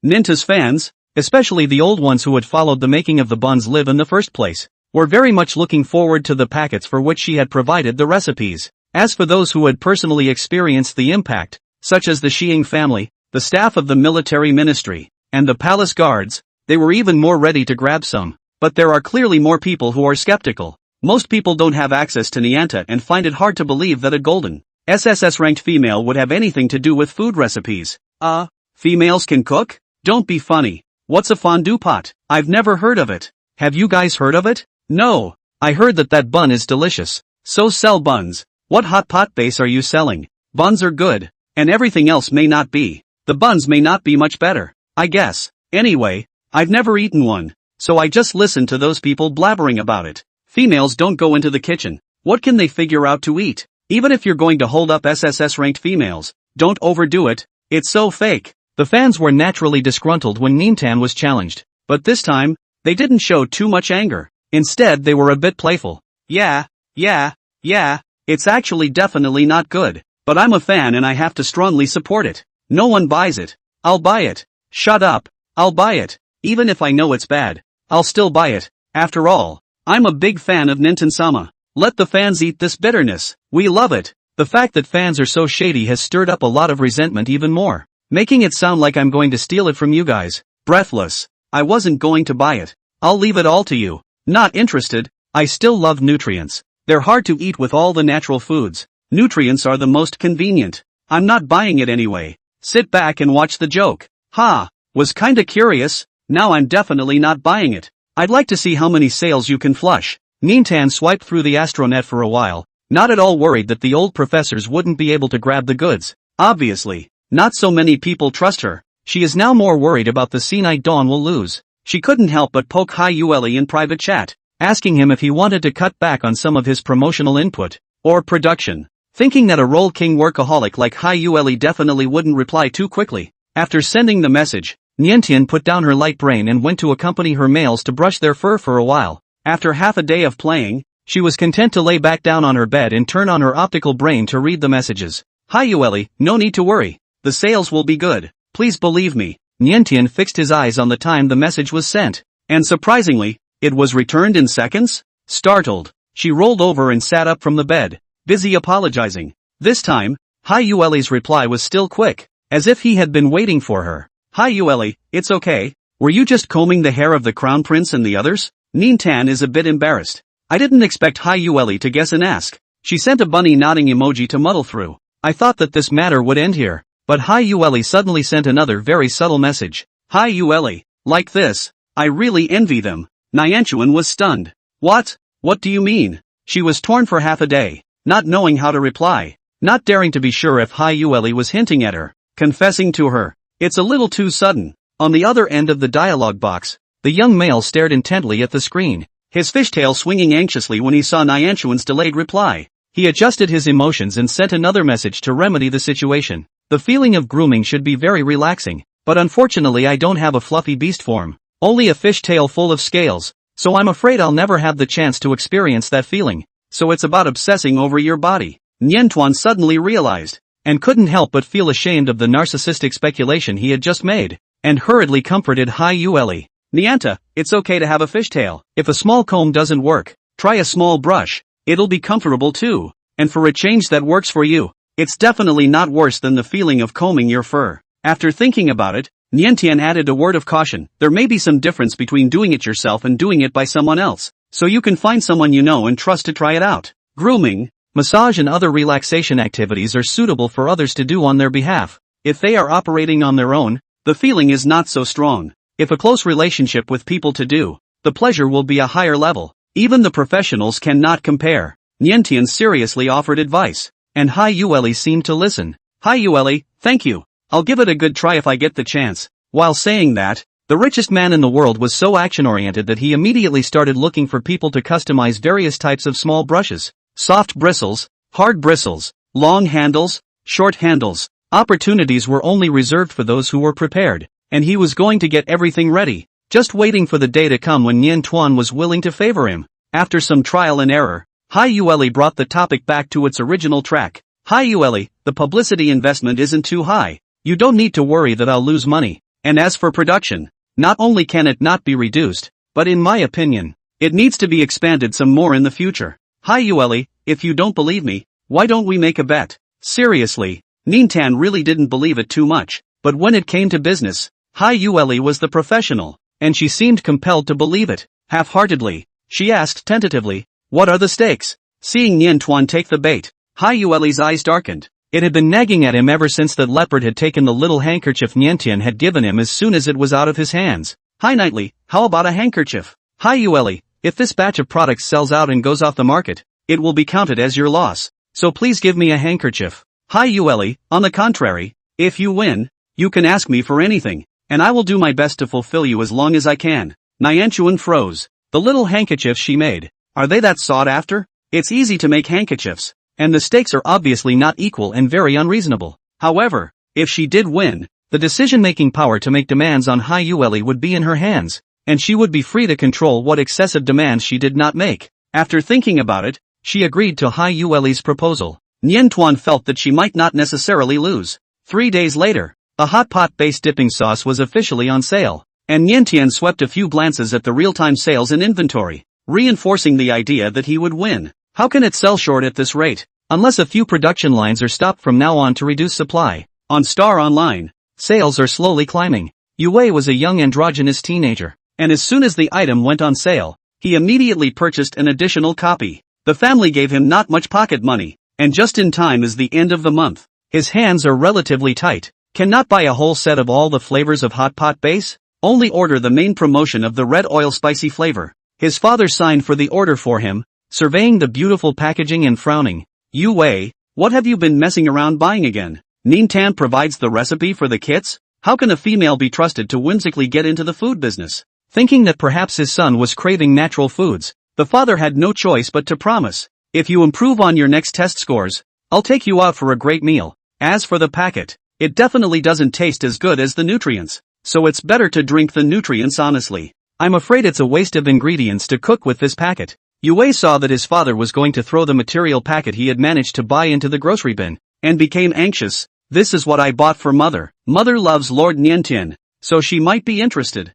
Ninta's fans, especially the old ones who had followed the making of the buns live in the first place, were very much looking forward to the packets for which she had provided the recipes. As for those who had personally experienced the impact, such as the Xiang family, the staff of the military ministry, and the palace guards, they were even more ready to grab some. But there are clearly more people who are skeptical. Most people don't have access to Nianta and find it hard to believe that a golden SSS-ranked female would have anything to do with food recipes. Females can cook? Don't be funny. What's a fondue pot? I've never heard of it. Have you guys heard of it? No. I heard that bun is delicious. So sell buns. What hot pot base are you selling? Buns are good. And everything else may not be. The buns may not be much better, I guess. Anyway, I've never eaten one. So I just listen to those people blabbering about it. Females don't go into the kitchen. What can they figure out to eat? Even if you're going to hold up SSS-ranked females, don't overdo it. It's so fake. The fans were naturally disgruntled when Nintan was challenged. But this time, they didn't show too much anger. Instead they were a bit playful. Yeah, it's actually definitely not good. But I'm a fan and I have to strongly support it. No one buys it. I'll buy it. Shut up. I'll buy it. Even if I know it's bad, I'll still buy it. After all, I'm a big fan of Ninten-sama. Let the fans eat this bitterness. We love it. The fact that fans are so shady has stirred up a lot of resentment even more, making it sound like I'm going to steal it from you guys. Breathless. I wasn't going to buy it. I'll leave it all to you. Not interested. I still love nutrients. They're hard to eat with all the natural foods. Nutrients are the most convenient. I'm not buying it anyway. Sit back and watch the joke. Was kinda curious. Now I'm definitely not buying it. I'd like to see how many sales you can flush. Nintan swiped through the astronet for a while, not at all worried that the old professors wouldn't be able to grab the goods. Obviously, not so many people trust her. She is now more worried about the Sea Dawn will lose. She couldn't help but poke Hyueli in private chat, asking him if he wanted to cut back on some of his promotional input, or production. Thinking that a Roll King workaholic like Hyueli definitely wouldn't reply too quickly. After sending the message, Niantian put down her light brain and went to accompany her males to brush their fur for a while. After half a day of playing, she was content to lay back down on her bed and turn on her optical brain to read the messages. Hyueli, no need to worry. The sales will be good. Please believe me. Niantian fixed his eyes on the time the message was sent. And surprisingly, it was returned in seconds? Startled, she rolled over and sat up from the bed, busy apologizing. This time, Hyueli's reply was still quick, as if he had been waiting for her. Hyueli, it's okay. Were you just combing the hair of the crown prince and the others? Nintan is a bit embarrassed. I didn't expect Hyueli to guess and ask. She sent a bunny nodding emoji to muddle through. I thought that this matter would end here. But Hyueli suddenly sent another very subtle message. Hyueli, like this. I really envy them. Nianchuan was stunned. What? What do you mean? She was torn for half a day, not knowing how to reply, not daring to be sure if Hyueli was hinting at her, confessing to her. It's a little too sudden. On the other end of the dialogue box, the young male stared intently at the screen, his fishtail swinging anxiously when he saw Nianchuan's delayed reply. He adjusted his emotions and sent another message to remedy the situation. The feeling of grooming should be very relaxing, but unfortunately I don't have a fluffy beast form, only a fishtail full of scales, so I'm afraid I'll never have the chance to experience that feeling. So it's about obsessing over your body. Niantuan suddenly realized, and couldn't help but feel ashamed of the narcissistic speculation he had just made, and hurriedly comforted Hyueli. Nianta, it's okay to have a fishtail. If a small comb doesn't work, try a small brush. It'll be comfortable too, and for a change that works for you, it's definitely not worse than the feeling of combing your fur. After thinking about it, Niantian added a word of caution. There may be some difference between doing it yourself and doing it by someone else, so you can find someone you know and trust to try it out. Grooming, massage and other relaxation activities are suitable for others to do on their behalf. If they are operating on their own, the feeling is not so strong. If a close relationship with people to do, the pleasure will be a higher level. Even the professionals cannot compare. Niantian seriously offered advice, and Hyueli seemed to listen. Hyueli, thank you. I'll give it a good try if I get the chance. While saying that, the richest man in the world was so action-oriented that he immediately started looking for people to customize various types of small brushes. Soft bristles, hard bristles, long handles, short handles. Opportunities were only reserved for those who were prepared, and he was going to get everything ready, just waiting for the day to come when Niantuan was willing to favor him. After some trial and error, Hyueli brought the topic back to its original track. Hyueli, the publicity investment isn't too high. You don't need to worry that I'll lose money. And as for production, Not only can it not be reduced, but in my opinion, it needs to be expanded some more in the future. Hi Ueli, if you don't believe me, why don't we make a bet? Seriously, Nintan really didn't believe it too much, but when it came to business, Hi Ueli was the professional, and she seemed compelled to believe it. Half-heartedly, she asked tentatively, what are the stakes? Seeing Niantuan take the bait, Hi Ueli's eyes darkened. It had been nagging at him ever since that Leopard had taken the little handkerchief Niantian had given him as soon as it was out of his hands. Hi Knightley, how about a handkerchief? Hi Ueli, if this batch of products sells out and goes off the market, it will be counted as your loss, so please give me a handkerchief. Hi Ueli, on the contrary, if you win, you can ask me for anything, and I will do my best to fulfill you as long as I can. Niantuan froze. The little handkerchiefs she made, are they that sought after? It's easy to make handkerchiefs, and the stakes are obviously not equal and very unreasonable. However, if she did win, the decision-making power to make demands on Hi Ueli would be in her hands, and she would be free to control what excessive demands she did not make. After thinking about it, she agreed to Hi Ueli's proposal. Niantuan felt that she might not necessarily lose. 3 days later, the hot pot-based dipping sauce was officially on sale, and Niantian swept a few glances at the real-time sales and inventory, reinforcing the idea that he would win. How can it sell short at this rate? Unless a few production lines are stopped from now on to reduce supply. On Star Online, sales are slowly climbing. Yue was a young androgynous teenager, and as soon as the item went on sale, he immediately purchased an additional copy. The family gave him not much pocket money, and just in time is the end of the month. His hands are relatively tight. Cannot buy a whole set of all the flavors of hot pot base? Only order the main promotion of the red oil spicy flavor. His father signed for the order for him, surveying the beautiful packaging and frowning. Yue, what have you been messing around buying again? Nintan provides the recipe for the kits? How can a female be trusted to whimsically get into the food business? Thinking that perhaps his son was craving natural foods, the father had no choice but to promise. If you improve on your next test scores, I'll take you out for a great meal. As for the packet, it definitely doesn't taste as good as the nutrients, so it's better to drink the nutrients honestly. I'm afraid it's a waste of ingredients to cook with this packet. Yue saw that his father was going to throw the material packet he had managed to buy into the grocery bin, and became anxious. This is what I bought for mother. Mother loves Lord Niantian, so she might be interested.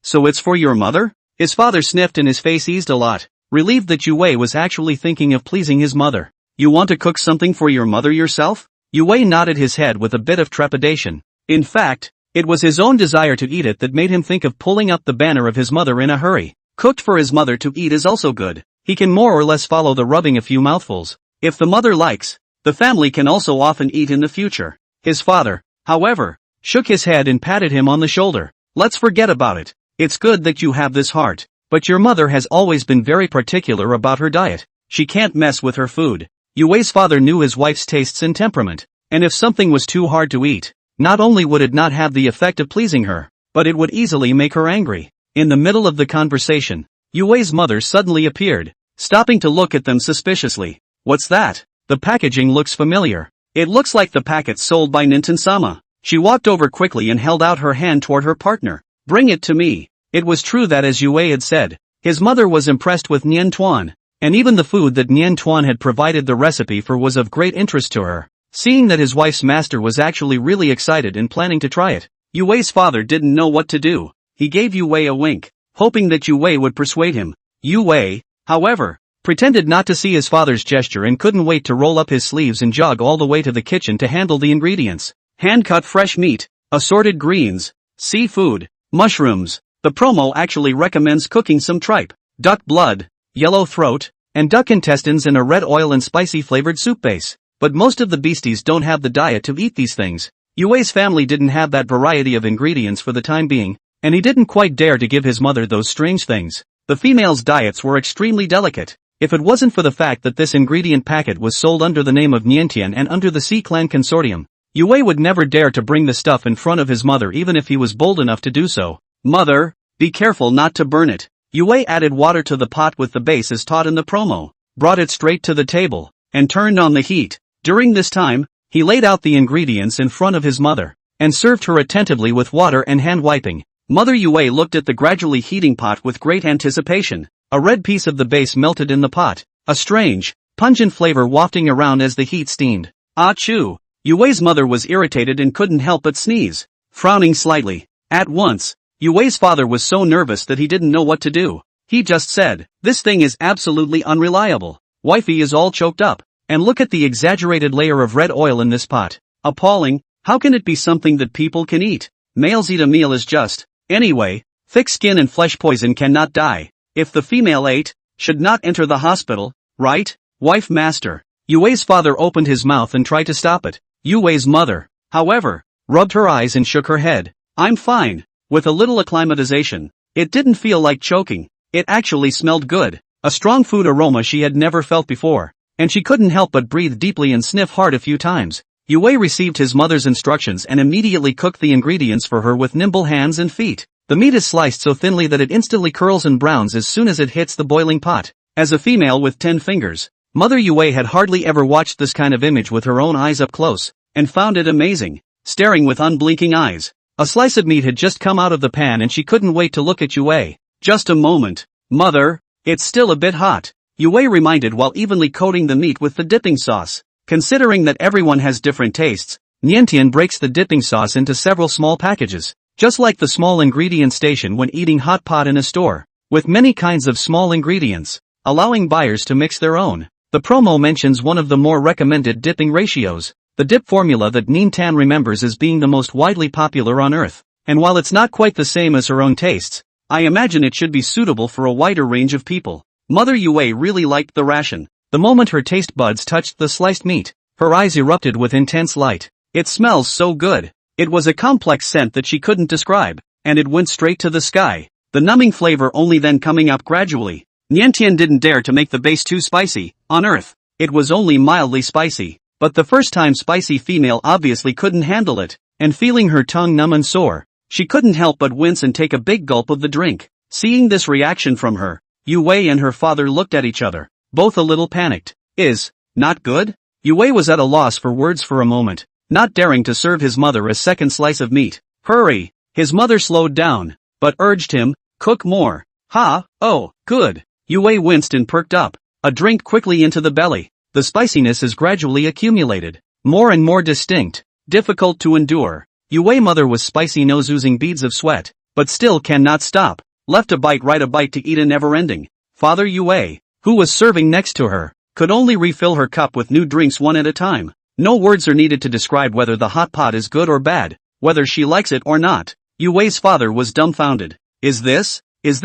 So it's for your mother? His father sniffed and his face eased a lot, relieved that Yue was actually thinking of pleasing his mother. You want to cook something for your mother yourself? Yue nodded his head with a bit of trepidation. In fact, it was his own desire to eat it that made him think of pulling up the banner of his mother in a hurry. Cooked for his mother to eat is also good. He can more or less follow the rubbing a few mouthfuls. If the mother likes, the family can also often eat in the future. His father, however, shook his head and patted him on the shoulder. Let's forget about it. It's good that you have this heart, but your mother has always been very particular about her diet. She can't mess with her food. Yue's father knew his wife's tastes and temperament, and if something was too hard to eat, not only would it not have the effect of pleasing her, but it would easily make her angry. In the middle of the conversation, Yue's mother suddenly appeared, stopping to look at them suspiciously. What's that? The packaging looks familiar. It looks like the packets sold by Ninten-sama. She walked over quickly and held out her hand toward her partner. Bring it to me. It was true that as Yue had said, his mother was impressed with Niantuan, and even the food that Niantuan had provided the recipe for was of great interest to her. Seeing that his wife's master was actually really excited and planning to try it, Yue's father didn't know what to do. He gave Yue a wink, hoping that Yue would persuade him. Yue, however, pretended not to see his father's gesture and couldn't wait to roll up his sleeves and jog all the way to the kitchen to handle the ingredients. Hand-cut fresh meat, assorted greens, seafood, mushrooms. The promo actually recommends cooking some tripe, duck blood, yellow throat, and duck intestines in a red oil and spicy flavored soup base. But most of the beasties don't have the diet to eat these things. Yue's family didn't have that variety of ingredients for the time being, and he didn't quite dare to give his mother those strange things. The females' diets were extremely delicate. If it wasn't for the fact that this ingredient packet was sold under the name of Niantian and under the Sea Clan Consortium, Yue would never dare to bring the stuff in front of his mother even if he was bold enough to do so. Mother, be careful not to burn it. Yue added water to the pot with the base as taught in the promo, brought it straight to the table, and turned on the heat. During this time, he laid out the ingredients in front of his mother, and served her attentively with water and hand wiping. Mother Yue looked at the gradually heating pot with great anticipation. A red piece of the base melted in the pot, a strange, pungent flavor wafting around as the heat steamed. Achoo! Yue's mother was irritated and couldn't help but sneeze. Frowning slightly, at once, Yue's father was so nervous that he didn't know what to do. He just said, "This thing is absolutely unreliable. Wifey is all choked up. And look at the exaggerated layer of red oil in this pot. Appalling, how can it be something that people can eat? Males eat a meal as just. Anyway, thick skin and flesh poison cannot die. If the female ate, should not enter the hospital, right? Wife master." Yue's father opened his mouth and tried to stop it. Yue's mother, however, rubbed her eyes and shook her head. "I'm fine." With a little acclimatization. It didn't feel like choking. It actually smelled good. A strong food aroma she had never felt before. And she couldn't help but breathe deeply and sniff hard a few times. Yue received his mother's instructions and immediately cooked the ingredients for her with nimble hands and feet. The meat is sliced so thinly that it instantly curls and browns as soon as it hits the boiling pot. As a female with 10 fingers, Mother Yue had hardly ever watched this kind of image with her own eyes up close, and found it amazing, staring with unblinking eyes. A slice of meat had just come out of the pan and she couldn't wait to look at Yue. "Just a moment, Mother, it's still a bit hot," Yue reminded while evenly coating the meat with the dipping sauce. Considering that everyone has different tastes, Niantian breaks the dipping sauce into several small packages, just like the small ingredient station when eating hot pot in a store, with many kinds of small ingredients, allowing buyers to mix their own. The promo mentions one of the more recommended dipping ratios, the dip formula that Niantian remembers as being the most widely popular on Earth, and while it's not quite the same as her own tastes, I imagine it should be suitable for a wider range of people. Mother Yue really liked the ration. The moment her taste buds touched the sliced meat, her eyes erupted with intense light. "It smells so good." It was a complex scent that she couldn't describe, and it went straight to the sky, the numbing flavor only then coming up gradually. Niantian didn't dare to make the base too spicy. On Earth, it was only mildly spicy, but the first time spicy female obviously couldn't handle it, and feeling her tongue numb and sore, she couldn't help but wince and take a big gulp of the drink. Seeing this reaction from her, Yue and her father looked at each other, both a little panicked. "Is not good?" Yue was at a loss for words for a moment, not daring to serve his mother a second slice of meat. "Hurry!" His mother slowed down, but urged him, "Cook more." "Ha, oh, good." Yue winced and perked up, a drink quickly into the belly. The spiciness is gradually accumulated, more and more distinct, difficult to endure. Yue mother was spicy nose oozing beads of sweat, but still cannot stop, left a bite right a bite to eat a never-ending. Father Yue, who was serving next to her, could only refill her cup with new drinks one at a time. No words are needed to describe whether the hot pot is good or bad, whether she likes it or not. Yue's father was dumbfounded. Is this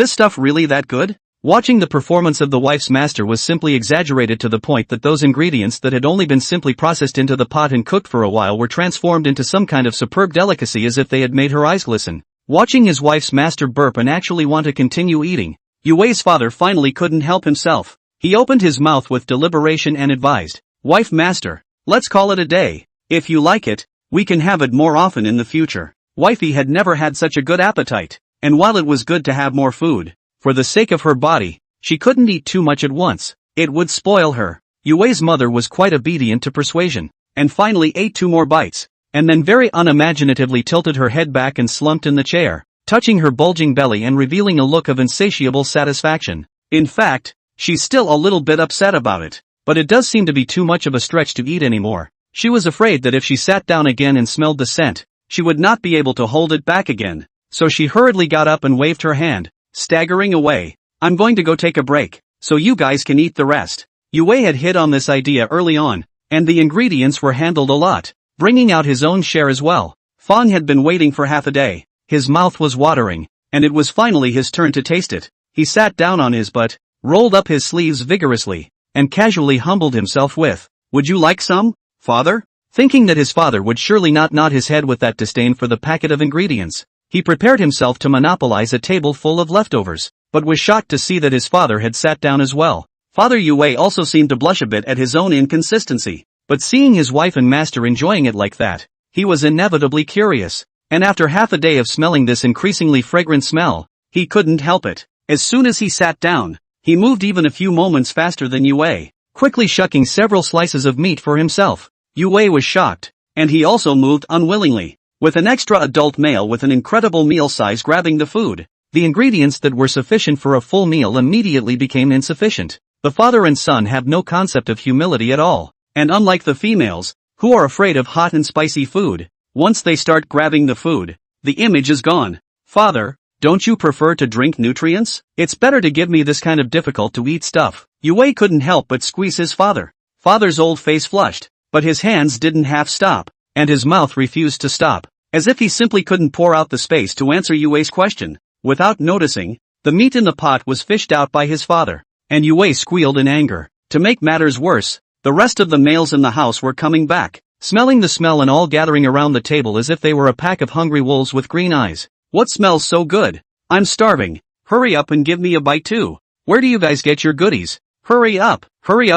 stuff really that good?" Watching the performance of the wife's master was simply exaggerated to the point that those ingredients that had only been simply processed into the pot and cooked for a while were transformed into some kind of superb delicacy as if they had made her eyes glisten. Watching his wife's master burp and actually want to continue eating, Yue's father finally couldn't help himself. He opened his mouth with deliberation and advised, "Wife master, let's call it a day. If you like it, we can have it more often in the future." Wifey had never had such a good appetite, and while it was good to have more food, for the sake of her body, she couldn't eat too much at once. It would spoil her. Yue's mother was quite obedient to persuasion, and finally ate 2 more bites, and then very unimaginatively tilted her head back and slumped in the chair, touching her bulging belly and revealing a look of insatiable satisfaction. In fact, she's still a little bit upset about it, but it does seem to be too much of a stretch to eat anymore. She was afraid that if she sat down again and smelled the scent, she would not be able to hold it back again, so she hurriedly got up and waved her hand, staggering away. "I'm going to go take a break, so you guys can eat the rest." Yue had hit on this idea early on, and the ingredients were handled a lot, bringing out his own share as well. Fang had been waiting for half a day. His mouth was watering, and it was finally his turn to taste it. He sat down on his butt, rolled up his sleeves vigorously, and casually humbled himself with, "Would you like some, father?" Thinking that his father would surely not nod his head with that disdain for the packet of ingredients, he prepared himself to monopolize a table full of leftovers, but was shocked to see that his father had sat down as well. Father Yue also seemed to blush a bit at his own inconsistency, but seeing his wife and master enjoying it like that, he was inevitably curious, and after half a day of smelling this increasingly fragrant smell, he couldn't help it. As soon as he sat down, he moved even a few moments faster than Yue, quickly shucking several slices of meat for himself. Yue was shocked, and he also moved unwillingly, with an extra adult male with an incredible meal size grabbing the food. The ingredients that were sufficient for a full meal immediately became insufficient. The father and son have no concept of humility at all, and unlike the females, who are afraid of hot and spicy food, once they start grabbing the food, the image is gone. "Father, Don't you prefer to drink nutrients? It's better to give me this kind of difficult to eat stuff. Yue couldn't help but squeeze his father. Father's old face flushed, but his hands didn't half stop, and his mouth refused to stop, as if he simply couldn't pour out the space to answer Yue's question. Without noticing, the meat in the pot was fished out by his father, and Yue squealed in anger. To make matters worse, the rest of the males in the house were coming back, smelling the smell and all gathering around the table as if they were a pack of hungry wolves with green eyes. What smells so good? I'm starving. Hurry up and give me a bite too. Where do you guys get your goodies? Hurry up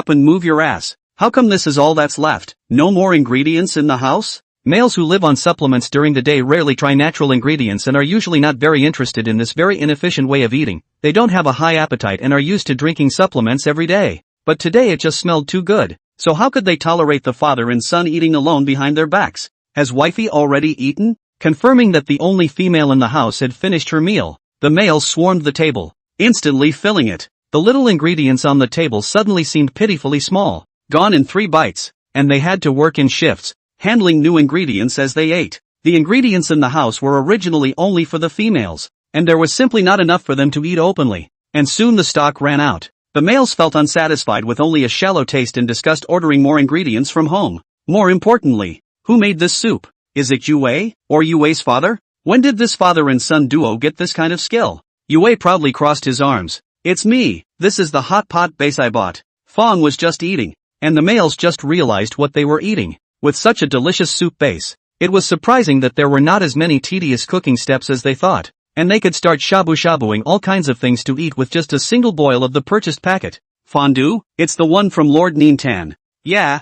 and move your ass. How come this is all that's left? No more ingredients in the house? Males who live on supplements during the day rarely try natural ingredients and are usually not very interested in this very inefficient way of eating. They don't have a high appetite and are used to drinking supplements every day. But today it just smelled too good. So how could they tolerate the father and son eating alone behind their backs? Has wifey already eaten? Confirming that the only female in the house had finished her meal, the males swarmed the table, instantly filling it. The little ingredients on the table suddenly seemed pitifully small, gone in 3 bites, and they had to work in shifts, handling new ingredients as they ate. The ingredients in the house were originally only for the females, and there was simply not enough for them to eat openly, and soon the stock ran out. The males felt unsatisfied with only a shallow taste and discussed ordering more ingredients from home. More importantly, who made this soup? Is it Yue, or Yue's father? When did this father and son duo get this kind of skill? Yue proudly crossed his arms. It's me, this is the hot pot base I bought. Fong was just eating, and the males just realized what they were eating. With such a delicious soup base, it was surprising that there were not as many tedious cooking steps as they thought, and they could start shabu-shabuing all kinds of things to eat with just a single boil of the purchased packet. Fondue? It's the one from Lord Nintan. Yeah.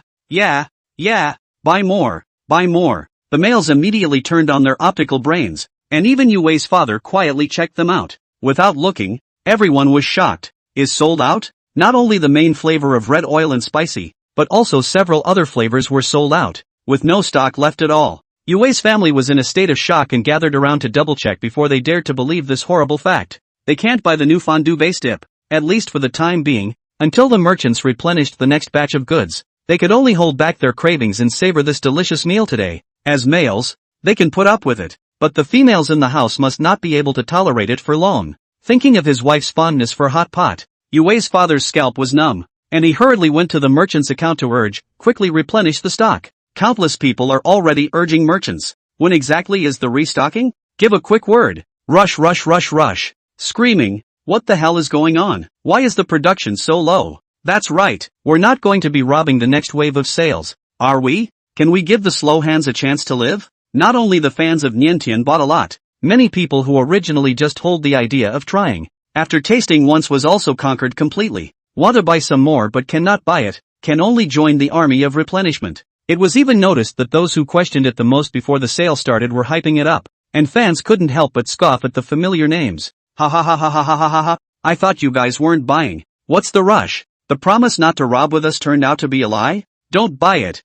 Buy more. The males immediately turned on their optical brains, and even Yue's father quietly checked them out. Without looking, everyone was shocked. Is sold out? Not only the main flavor of red oil and spicy, but also several other flavors were sold out, with no stock left at all. Yue's family was in a state of shock and gathered around to double-check before they dared to believe this horrible fact. They can't buy the new fondue base dip, at least for the time being, until the merchants replenished the next batch of goods. They could only hold back their cravings and savor this delicious meal today. As males, they can put up with it, but the females in the house must not be able to tolerate it for long. Thinking of his wife's fondness for hot pot, Yue's father's scalp was numb, and he hurriedly went to the merchant's account to quickly replenish the stock. Countless people are already urging merchants. When exactly is the restocking? Give a quick word. Rush. Screaming, what the hell is going on? Why is the production so low? That's right, we're not going to be robbing the next wave of sales, are we? Can we give the slow hands a chance to live? Not only the fans of Niantian bought a lot, many people who originally just hold the idea of trying, after tasting once was also conquered completely. Want to buy some more but cannot buy it, can only join the army of replenishment. It was even noticed that those who questioned it the most before the sale started were hyping it up, and fans couldn't help but scoff at the familiar names. Ha. I thought you guys weren't buying. What's the rush? The promise not to rob with us turned out to be a lie? Don't buy it.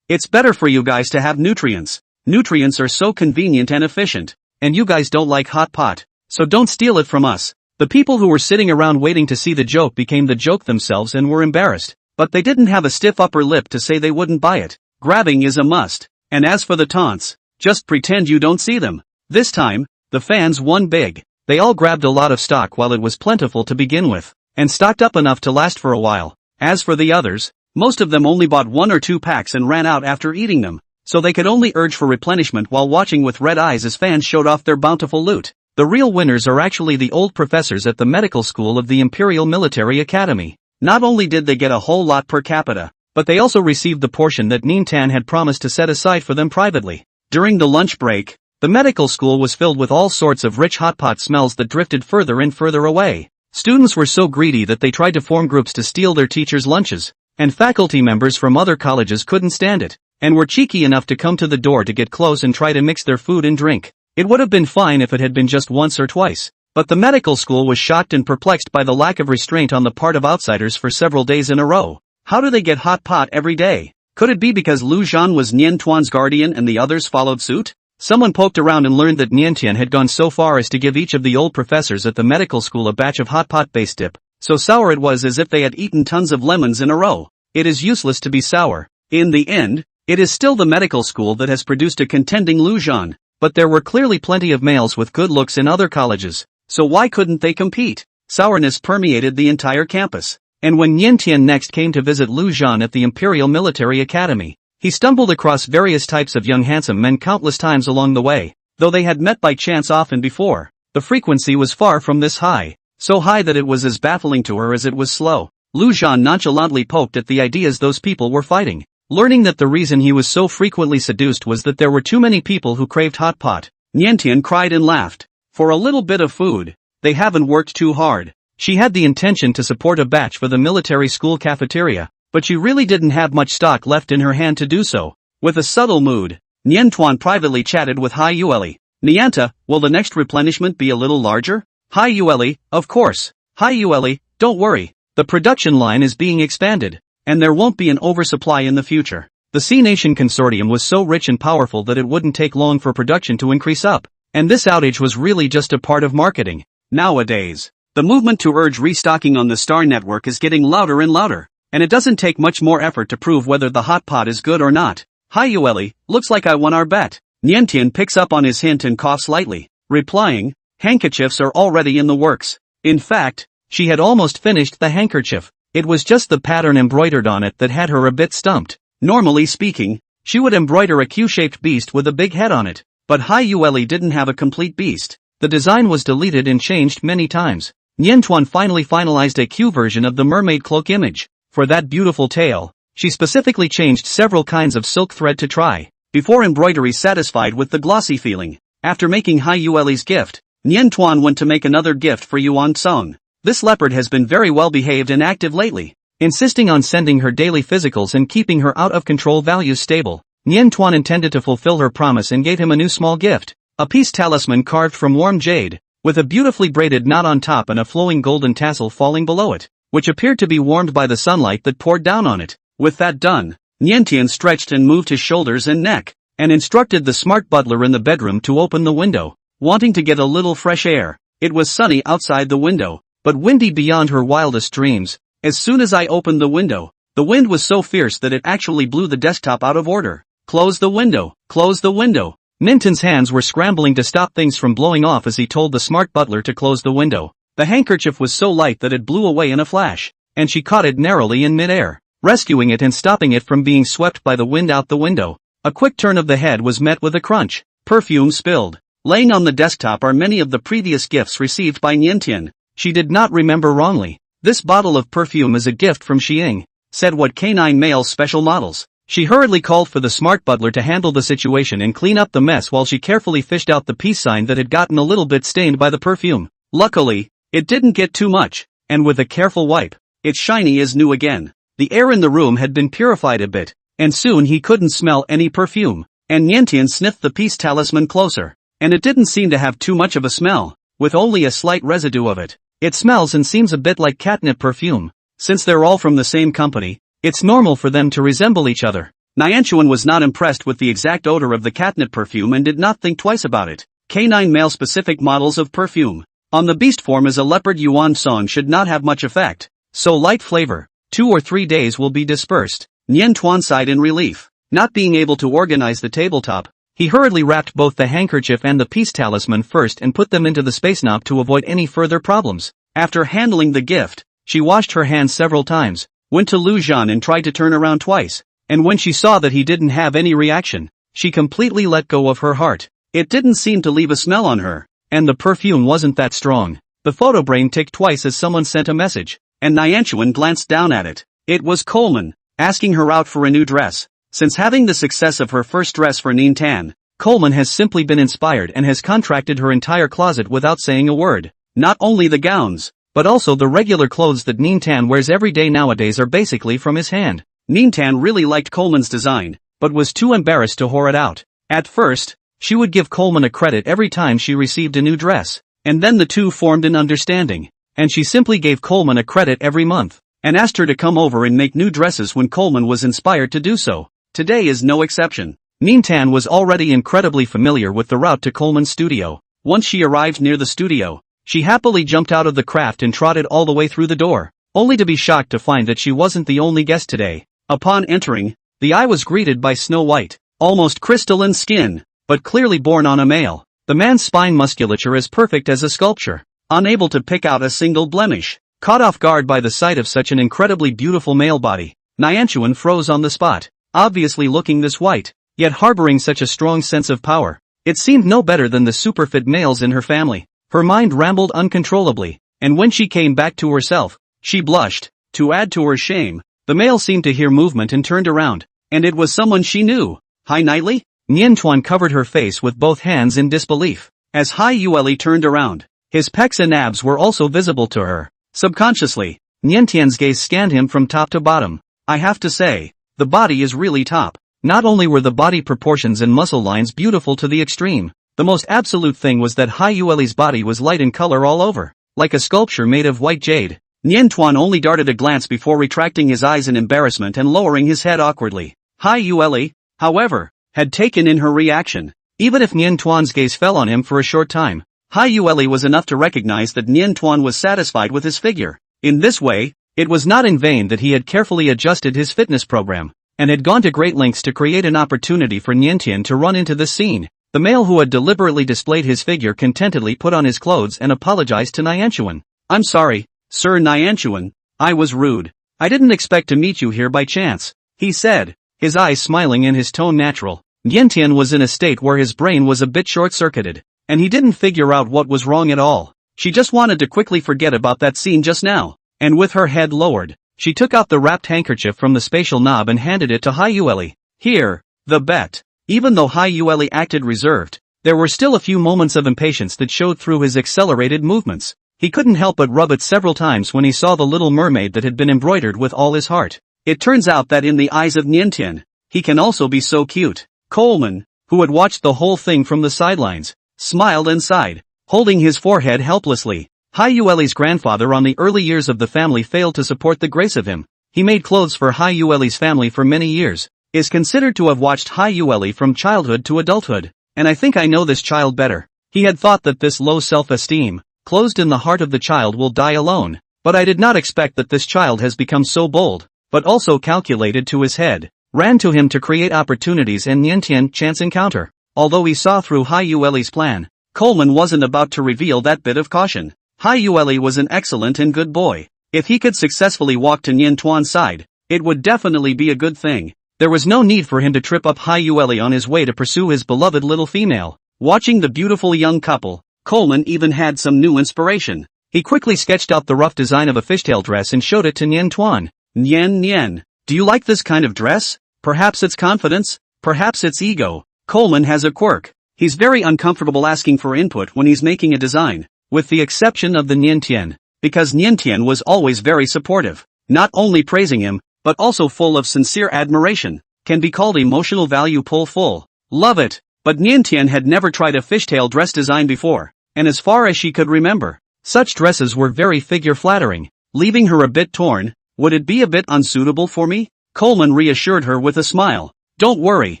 It's better for you guys to have nutrients. Nutrients are so convenient and efficient, and you guys don't like hot pot, so don't steal it from us. The people who were sitting around waiting to see the joke became the joke themselves and were embarrassed, but they didn't have a stiff upper lip to say they wouldn't buy it. Grabbing is a must, and as for the taunts, just pretend you don't see them. This time, the fans won big. They all grabbed a lot of stock while it was plentiful to begin with, and stocked up enough to last for a while. As for the others, most of them only bought 1 or 2 packs and ran out after eating them, so they could only urge for replenishment while watching with red eyes as fans showed off their bountiful loot. The real winners are actually the old professors at the medical school of the Imperial Military Academy. Not only did they get a whole lot per capita, but they also received the portion that Nintan had promised to set aside for them privately. During the lunch break, the medical school was filled with all sorts of rich hot pot smells that drifted further and further away. Students were so greedy that they tried to form groups to steal their teachers' lunches, and faculty members from other colleges couldn't stand it, and were cheeky enough to come to the door to get close and try to mix their food and drink. It would have been fine if it had been just once or twice, but the medical school was shocked and perplexed by the lack of restraint on the part of outsiders for several days in a row. How do they get hot pot every day? Could it be because Lu Zhan was Nian Tuan's guardian and the others followed suit? Someone poked around and learned that Niantian had gone so far as to give each of the old professors at the medical school a batch of hot pot base dip. So sour it was as if they had eaten tons of lemons in a row. It is useless to be sour. In the end, it is still the medical school that has produced a contending Lu Zhan. But there were clearly plenty of males with good looks in other colleges, so why couldn't they compete? Sourness permeated the entire campus. And when Niantian next came to visit Lu Zhan at the Imperial Military Academy, he stumbled across various types of young handsome men countless times along the way. Though they had met by chance often before, the frequency was far from this high, so high that it was as baffling to her as it was slow. Lu Zhan nonchalantly poked at the ideas those people were fighting, learning that the reason he was so frequently seduced was that there were too many people who craved hot pot. Niantian cried and laughed. For a little bit of food, they haven't worked too hard. She had the intention to support a batch for the military school cafeteria, but she really didn't have much stock left in her hand to do so. With a subtle mood, Niantuan privately chatted with Hai Yueli. Nianta, will the next replenishment be a little larger? Hai Yueli, of course. Hai Yueli, don't worry. The production line is being expanded, and there won't be an oversupply in the future. The C-Nation Consortium was so rich and powerful that it wouldn't take long for production to increase up, and this outage was really just a part of marketing. Nowadays, the movement to urge restocking on the Star Network is getting louder and louder, and it doesn't take much more effort to prove whether the hot pot is good or not. Hai Yueli, looks like I won our bet. Niantian picks up on his hint and coughs lightly, replying, handkerchiefs are already in the works. In fact, she had almost finished the handkerchief. It was just the pattern embroidered on it that had her a bit stumped. Normally speaking, she would embroider a Q-shaped beast with a big head on it, but Hai Yueli didn't have a complete beast. The design was deleted and changed many times. Niantuan finally finalized a Q version of the mermaid cloak image. For that beautiful tail, she specifically changed several kinds of silk thread to try, before embroidery satisfied with the glossy feeling. After making Hai Yueli's gift, Niantuan went to make another gift for Yuan Song. This leopard has been very well behaved and active lately, insisting on sending her daily physicals and keeping her out of control values stable. Niantuan intended to fulfill her promise and gave him a new small gift, a peace talisman carved from warm jade, with a beautifully braided knot on top and a flowing golden tassel falling below it, which appeared to be warmed by the sunlight that poured down on it. With that done, Niantian stretched and moved his shoulders and neck, and instructed the smart butler in the bedroom to open the window, wanting to get a little fresh air. It was sunny outside the window, but windy beyond her wildest dreams. As soon as I opened the window, the wind was so fierce that it actually blew the desktop out of order. Close the window, close the window. Minton's hands were scrambling to stop things from blowing off as he told the smart butler to close the window. The handkerchief was so light that it blew away in a flash, and she caught it narrowly in midair, rescuing it and stopping it from being swept by the wind out the window. A quick turn of the head was met with a crunch. Perfume spilled. Laying on the desktop are many of the previous gifts received by Niantian. She did not remember wrongly. This bottle of perfume is a gift from Xiang, said what K9 male's special models. She hurriedly called for the smart butler to handle the situation and clean up the mess while she carefully fished out the peace sign that had gotten a little bit stained by the perfume. Luckily, it didn't get too much, and with a careful wipe, it's shiny as new again. The air in the room had been purified a bit, and soon he couldn't smell any perfume. And Niantian sniffed the peace talisman closer, and it didn't seem to have too much of a smell, with only a slight residue of it. It smells and seems a bit like catnip perfume. Since they're all from the same company, it's normal for them to resemble each other. Niantuan was not impressed with the exact odor of the catnip perfume and did not think twice about it. K9 male-specific models of perfume. On the beast form as a leopard Yuan Song should not have much effect. So light flavor, 2 or 3 days will be dispersed. Niantuan sighed in relief. Not being able to organize the tabletop, he hurriedly wrapped both the handkerchief and the peace talisman first and put them into the space knob to avoid any further problems. After handling the gift, she washed her hands several times, went to Lu Zhan and tried to turn around twice, and when she saw that he didn't have any reaction, she completely let go of her heart. It didn't seem to leave a smell on her, and the perfume wasn't that strong. The photo brain ticked twice as someone sent a message, and Niantuan glanced down at it. It was Coleman, asking her out for a new dress. Since having the success of her first dress for Nin Tan, Coleman has simply been inspired and has contracted her entire closet without saying a word. Not only the gowns, but also the regular clothes that Nin Tan wears every day nowadays are basically from his hand. Nin Tan really liked Coleman's design, but was too embarrassed to whore it out. At first, she would give Coleman a credit every time she received a new dress, and then the two formed an understanding, and she simply gave Coleman a credit every month, and asked her to come over and make new dresses when Coleman was inspired to do so. Today is no exception. Nin Tan was already incredibly familiar with the route to Coleman's studio. Once she arrived near the studio, she happily jumped out of the craft and trotted all the way through the door, only to be shocked to find that she wasn't the only guest today. Upon entering, the eye was greeted by snow-white, almost crystalline skin, but clearly born on a male. The man's spine musculature is perfect as a sculpture, unable to pick out a single blemish. Caught off guard by the sight of such an incredibly beautiful male body, Nianchuan froze on the spot, obviously looking this white, yet harboring such a strong sense of power. It seemed no better than the super-fit males in her family. Her mind rambled uncontrollably, and when she came back to herself, she blushed. To add to her shame, the male seemed to hear movement and turned around, and it was someone she knew. Hi Knightley? Nianchuan covered her face with both hands in disbelief. As Hai Yueli turned around, his pecs and abs were also visible to her. Subconsciously, Niantian's gaze scanned him from top to bottom. I have to say, the body is really top. Not only were the body proportions and muscle lines beautiful to the extreme, the most absolute thing was that Hai Yueli's body was light in color all over, like a sculpture made of white jade. Nianchuan only darted a glance before retracting his eyes in embarrassment and lowering his head awkwardly. Hai Yueli, however, had taken in her reaction. Even if Nianchuan's gaze fell on him for a short time, Hai Yueli was enough to recognize that Nianchuan was satisfied with his figure. In this way, it was not in vain that he had carefully adjusted his fitness program, and had gone to great lengths to create an opportunity for Niantian to run into this scene. The male who had deliberately displayed his figure contentedly put on his clothes and apologized to Nianchuan. I'm sorry, Sir Nianchuan, I was rude. I didn't expect to meet you here by chance, he said, his eyes smiling and his tone natural. Niantian was in a state where his brain was a bit short-circuited, and he didn't figure out what was wrong at all. She just wanted to quickly forget about that scene just now, and with her head lowered, she took out the wrapped handkerchief from the spatial knob and handed it to Hai Yueli. Here, the bet. Even though Hai Yueli acted reserved, there were still a few moments of impatience that showed through his accelerated movements. He couldn't help but rub it several times when he saw the little mermaid that had been embroidered with all his heart. It turns out that in the eyes of Niantian, he can also be so cute. Coleman, who had watched the whole thing from the sidelines, smiled and sighed, holding his forehead helplessly. Hai Yueli's grandfather on the early years of the family failed to support the grace of him. He made clothes for Hai Yueli's family for many years, is considered to have watched Hai Yueli from childhood to adulthood, and I think I know this child better. He had thought that this low self-esteem, closed in the heart of the child, will die alone, but I did not expect that this child has become so bold, but also calculated to his head, ran to him to create opportunities and Niantian chance encounter. Although he saw through Hai Yueli's plan, Coleman wasn't about to reveal that bit of caution. Hai Yueli was an excellent and good boy. If he could successfully walk to Niantuan's side, it would definitely be a good thing. There was no need for him to trip up Hai Yueli on his way to pursue his beloved little female. Watching the beautiful young couple, Coleman even had some new inspiration. He quickly sketched out the rough design of a fishtail dress and showed it to Niantuan. Nian, do you like this kind of dress? Perhaps it's confidence, perhaps it's ego. Coleman has a quirk. He's very uncomfortable asking for input when he's making a design, with the exception of the Niantian, because Niantian was always very supportive, not only praising him, but also full of sincere admiration. Can be called emotional value pull full. Love it. But Niantian had never tried a fishtail dress design before, and as far as she could remember, such dresses were very figure-flattering, leaving her a bit torn. Would it be a bit unsuitable for me? Coleman reassured her with a smile. Don't worry,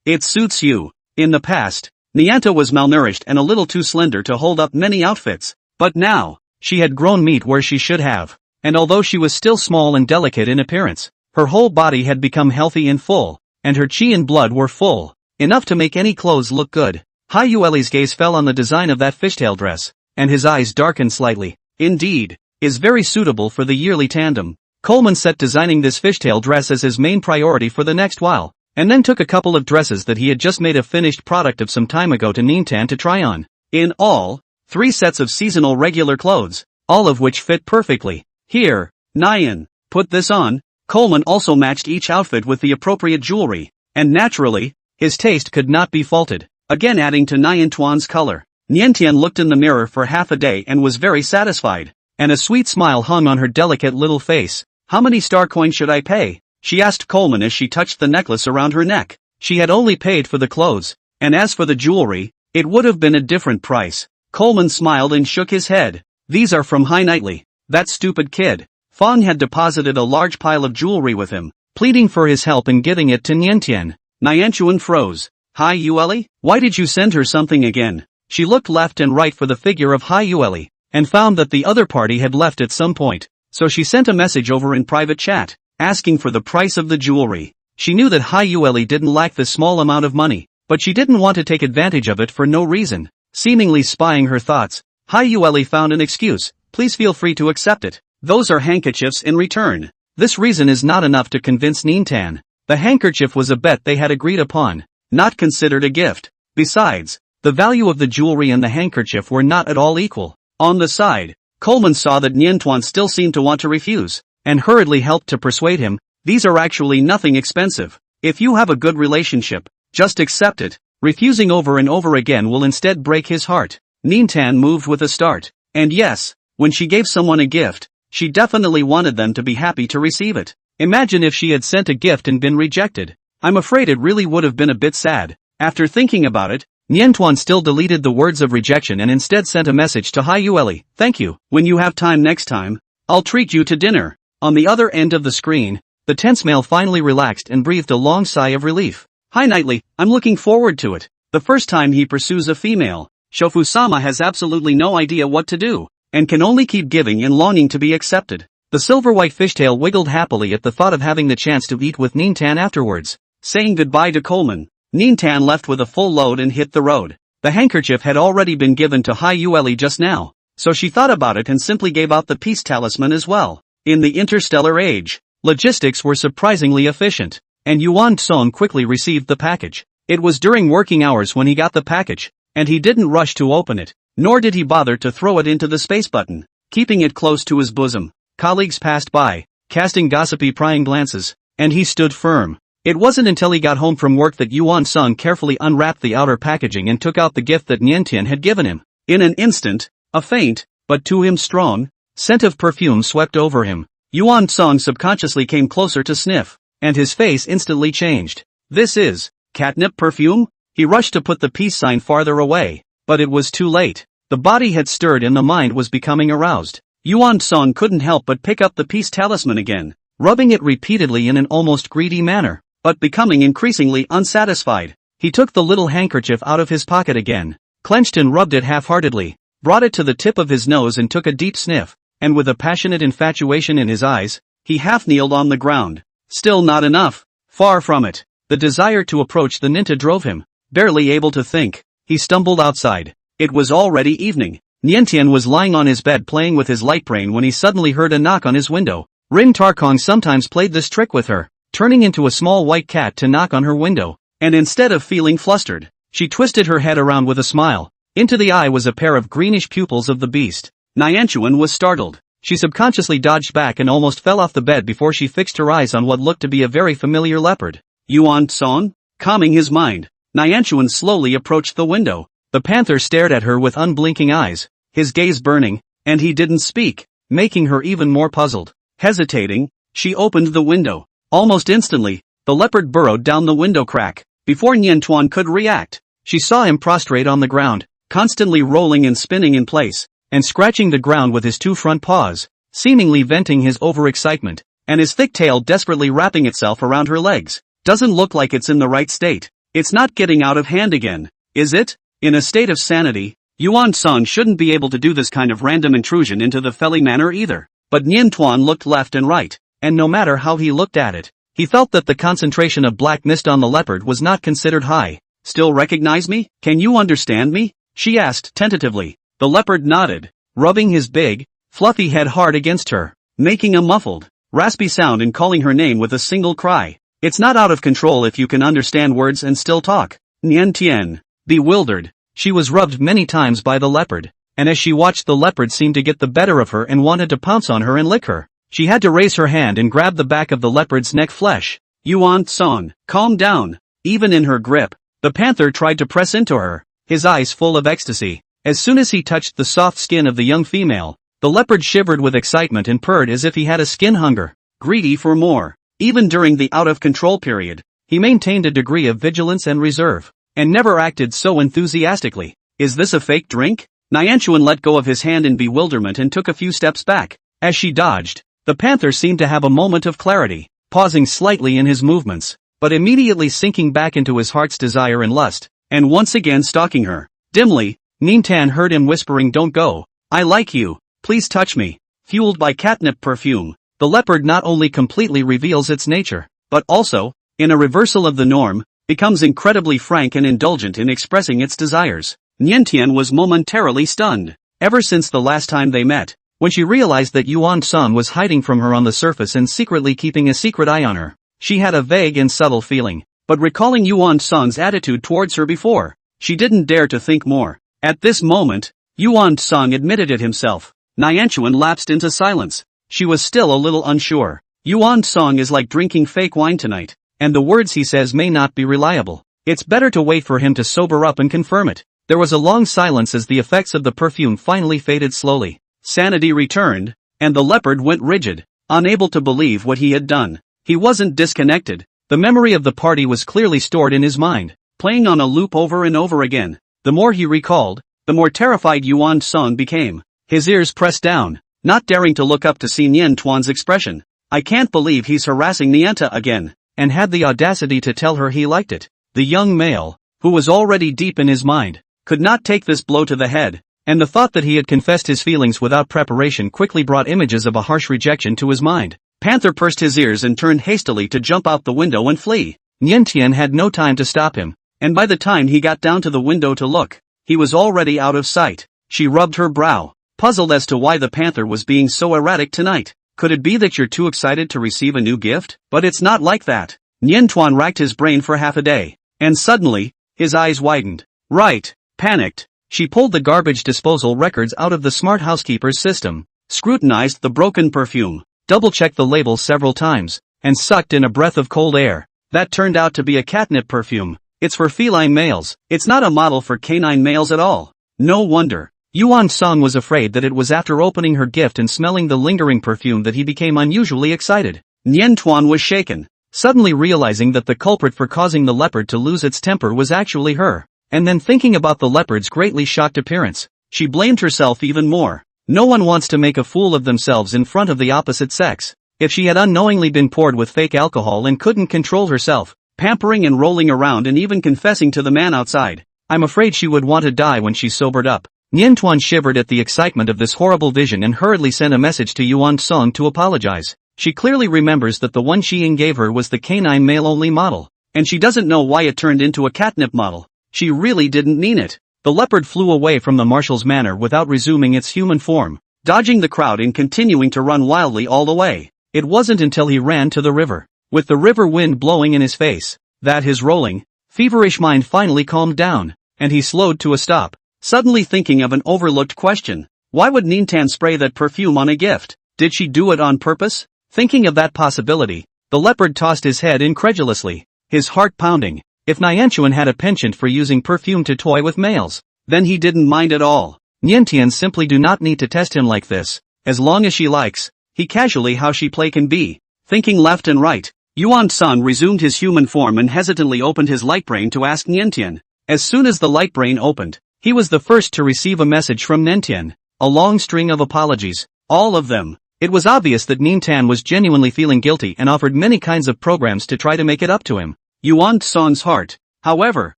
it suits you. In the past, Nianta was malnourished and a little too slender to hold up many outfits, but now, she had grown meat where she should have, and although she was still small and delicate in appearance, her whole body had become healthy and full, and her chi and blood were full, enough to make any clothes look good. Hai Yueli's gaze fell on the design of that fishtail dress, and his eyes darkened slightly. Indeed, is very suitable for the yearly tandem. Coleman set designing this fishtail dress as his main priority for the next while, and then took a couple of dresses that he had just made a finished product of some time ago to Niantian to try on. In all, 3 sets of seasonal regular clothes, all of which fit perfectly. Here, Nian, put this on. Coleman also matched each outfit with the appropriate jewelry, and naturally, his taste could not be faulted, again adding to Niantuan's color. Niantian looked in the mirror for half a day and was very satisfied, and a sweet smile hung on her delicate little face. How many star coins should I pay? She asked Coleman as she touched the necklace around her neck. She had only paid for the clothes, and as for the jewelry, it would have been a different price. Coleman smiled and shook his head. These are from Hai Knightley. That stupid kid. Fong had deposited a large pile of jewelry with him, pleading for his help in giving it to Niantian. Nianchuan froze. Hai Yueli? Why did you send her something again? She looked left and right for the figure of Hai Yueli, and found that the other party had left at some point, so she sent a message over in private chat, asking for the price of the jewelry. She knew that Hai Yueli didn't lack this small amount of money, but she didn't want to take advantage of it for no reason. Seemingly spying her thoughts, Hyueli found an excuse. Please feel free to accept it. Those are handkerchiefs in return. This reason is not enough to convince Nintan. The handkerchief was a bet they had agreed upon, not considered a gift. Besides, the value of the jewelry and the handkerchief were not at all equal. On the side, Coleman saw that Niantuan still seemed to want to refuse, and hurriedly helped to persuade him. These are actually nothing expensive. If you have a good relationship, just accept it. Refusing over and over again will instead break his heart. Nintan moved with a start. And yes, when she gave someone a gift, she definitely wanted them to be happy to receive it. Imagine if she had sent a gift and been rejected. I'm afraid it really would have been a bit sad. After thinking about it, Niantuan still deleted the words of rejection and instead sent a message to Hyueli. Thank you. When you have time next time, I'll treat you to dinner. On the other end of the screen, the tense male finally relaxed and breathed a long sigh of relief. Hi Knightley, I'm looking forward to it. The first time he pursues a female, Shofu-sama has absolutely no idea what to do, and can only keep giving and longing to be accepted. The silver-white fishtail wiggled happily at the thought of having the chance to eat with Nintan afterwards. Saying goodbye to Coleman, Nintan left with a full load and hit the road. The handkerchief had already been given to Hyueli just now, so she thought about it and simply gave out the peace talisman as well. In the interstellar age, logistics were surprisingly efficient, and Yuan Song quickly received the package. It was during working hours when he got the package, and he didn't rush to open it, nor did he bother to throw it into the space button, keeping it close to his bosom. Colleagues passed by, casting gossipy prying glances, and he stood firm. It wasn't until he got home from work that Yuan Sung carefully unwrapped the outer packaging and took out the gift that Niantian had given him. In an instant, a faint, but to him strong, scent of perfume swept over him. Yuan Sung subconsciously came closer to sniff, and his face instantly changed. This is catnip perfume? He rushed to put the peace sign farther away, but it was too late. The body had stirred and the mind was becoming aroused. Yuan Song couldn't help but pick up the peace talisman again, rubbing it repeatedly in an almost greedy manner, but becoming increasingly unsatisfied. He took the little handkerchief out of his pocket again, clenched and rubbed it half-heartedly, brought it to the tip of his nose and took a deep sniff, and with a passionate infatuation in his eyes, he half-kneeled on the ground. Still not enough. Far from it. The desire to approach the ninta drove him. Barely able to think, he stumbled outside. It was already evening. Niantian was lying on his bed playing with his light brain when he suddenly heard a knock on his window. Rin Tarkong sometimes played this trick with her, turning into a small white cat to knock on her window, and instead of feeling flustered, she twisted her head around with a smile. Into the eye was a pair of greenish pupils of the beast. Niantian was startled. She subconsciously dodged back and almost fell off the bed before she fixed her eyes on what looked to be a very familiar leopard. Yuan Song? Calming his mind, Niantian slowly approached the window. The panther stared at her with unblinking eyes, his gaze burning, and he didn't speak, making her even more puzzled. Hesitating, she opened the window. Almost instantly, the leopard burrowed down the window crack. Before Niantuan could react, she saw him prostrate on the ground, constantly rolling and spinning in place, and scratching the ground with his two front paws, seemingly venting his overexcitement, and his thick tail desperately wrapping itself around her legs. Doesn't look like it's in the right state. It's not getting out of hand again, is it? In a state of sanity, Yuan Song shouldn't be able to do this kind of random intrusion into the Feli Manor either. But Niantuan looked left and right, and no matter how he looked at it, he felt that the concentration of black mist on the leopard was not considered high. Still recognize me? Can you understand me? She asked tentatively. The leopard nodded, rubbing his big, fluffy head hard against her, making a muffled, raspy sound and calling her name with a single cry. It's not out of control if you can understand words and still talk. Niantian. Bewildered, she was rubbed many times by the leopard, and as she watched the leopard seem to get the better of her and wanted to pounce on her and lick her, she had to raise her hand and grab the back of the leopard's neck flesh. Yuan Song, calm down. Even in her grip, the panther tried to press into her, his eyes full of ecstasy. As soon as he touched the soft skin of the young female, the leopard shivered with excitement and purred as if he had a skin hunger, greedy for more. Even during the out-of-control period, he maintained a degree of vigilance and reserve, and never acted so enthusiastically. Is this a fake drink? Niantuan let go of his hand in bewilderment and took a few steps back. As she dodged, the panther seemed to have a moment of clarity, pausing slightly in his movements, but immediately sinking back into his heart's desire and lust, and once again stalking her. Dimly, Nintan heard him whispering, "Don't go. I like you. Please touch me." Fueled by catnip perfume, the leopard not only completely reveals its nature, but also, in a reversal of the norm, becomes incredibly frank and indulgent in expressing its desires. Niantian was momentarily stunned. Ever since the last time they met, when she realized that Yuan Song was hiding from her on the surface and secretly keeping a secret eye on her, she had a vague and subtle feeling. But recalling Yuan Song's attitude towards her before, she didn't dare to think more. At this moment, Yuan Song admitted it himself. Niantian lapsed into silence. She was still a little unsure. Yuan Song is like drinking fake wine tonight, and the words he says may not be reliable. It's better to wait for him to sober up and confirm it. There was a long silence as the effects of the perfume finally faded slowly. Sanity returned, and the leopard went rigid, unable to believe what he had done. He wasn't disconnected. The memory of the party was clearly stored in his mind, playing on a loop over and over again. The more he recalled, the more terrified Yuan Song became. His ears pressed down, not daring to look up to see Niantian's expression. I can't believe he's harassing Nianta again, and had the audacity to tell her he liked it. The young male, who was already deep in his mind, could not take this blow to the head, and the thought that he had confessed his feelings without preparation quickly brought images of a harsh rejection to his mind. Panther pursed his ears and turned hastily to jump out the window and flee. Niantian had no time to stop him, and by the time he got down to the window to look, he was already out of sight. She rubbed her brow, puzzled as to why the panther was being so erratic tonight. Could it be that you're too excited to receive a new gift? But it's not like that. Niantian racked his brain for half a day, and suddenly, his eyes widened. Right. Panicked, she pulled the garbage disposal records out of the smart housekeeper's system, scrutinized the broken perfume, double-checked the label several times, and sucked in a breath of cold air. That turned out to be a catnip perfume. It's for feline males. It's not a model for canine males at all. No wonder. Yuan Song was afraid that it was after opening her gift and smelling the lingering perfume that he became unusually excited. Niantian was shaken, suddenly realizing that the culprit for causing the leopard to lose its temper was actually her. And then thinking about the leopard's greatly shocked appearance, she blamed herself even more. No one wants to make a fool of themselves in front of the opposite sex. If she had unknowingly been poured with fake alcohol and couldn't control herself, pampering and rolling around and even confessing to the man outside, I'm afraid she would want to die when she sobered up. Niantian shivered at the excitement of this horrible vision and hurriedly sent a message to Yuan Song to apologize. She clearly remembers that the one Xiang gave her was the canine male-only model, and she doesn't know why it turned into a catnip model. She really didn't mean it. The leopard flew away from the marshal's manor without resuming its human form, dodging the crowd and continuing to run wildly all the way. It wasn't until he ran to the river, with the river wind blowing in his face, that his rolling, feverish mind finally calmed down, and he slowed to a stop, suddenly thinking of an overlooked question. Why would Niantian spray that perfume on a gift? Did she do it on purpose? Thinking of that possibility, the leopard tossed his head incredulously, his heart pounding. If Niantian had a penchant for using perfume to toy with males, then he didn't mind at all. Niantian simply do not need to test him like this. As long as she likes, he casually how she play can be. Thinking left and right, Yuan Song resumed his human form and hesitantly opened his light brain to ask Niantian. As soon as the light brain opened, he was the first to receive a message from Niantian. A long string of apologies. All of them. It was obvious that Niantian was genuinely feeling guilty and offered many kinds of programs to try to make it up to him. Yuan Song's heart, however,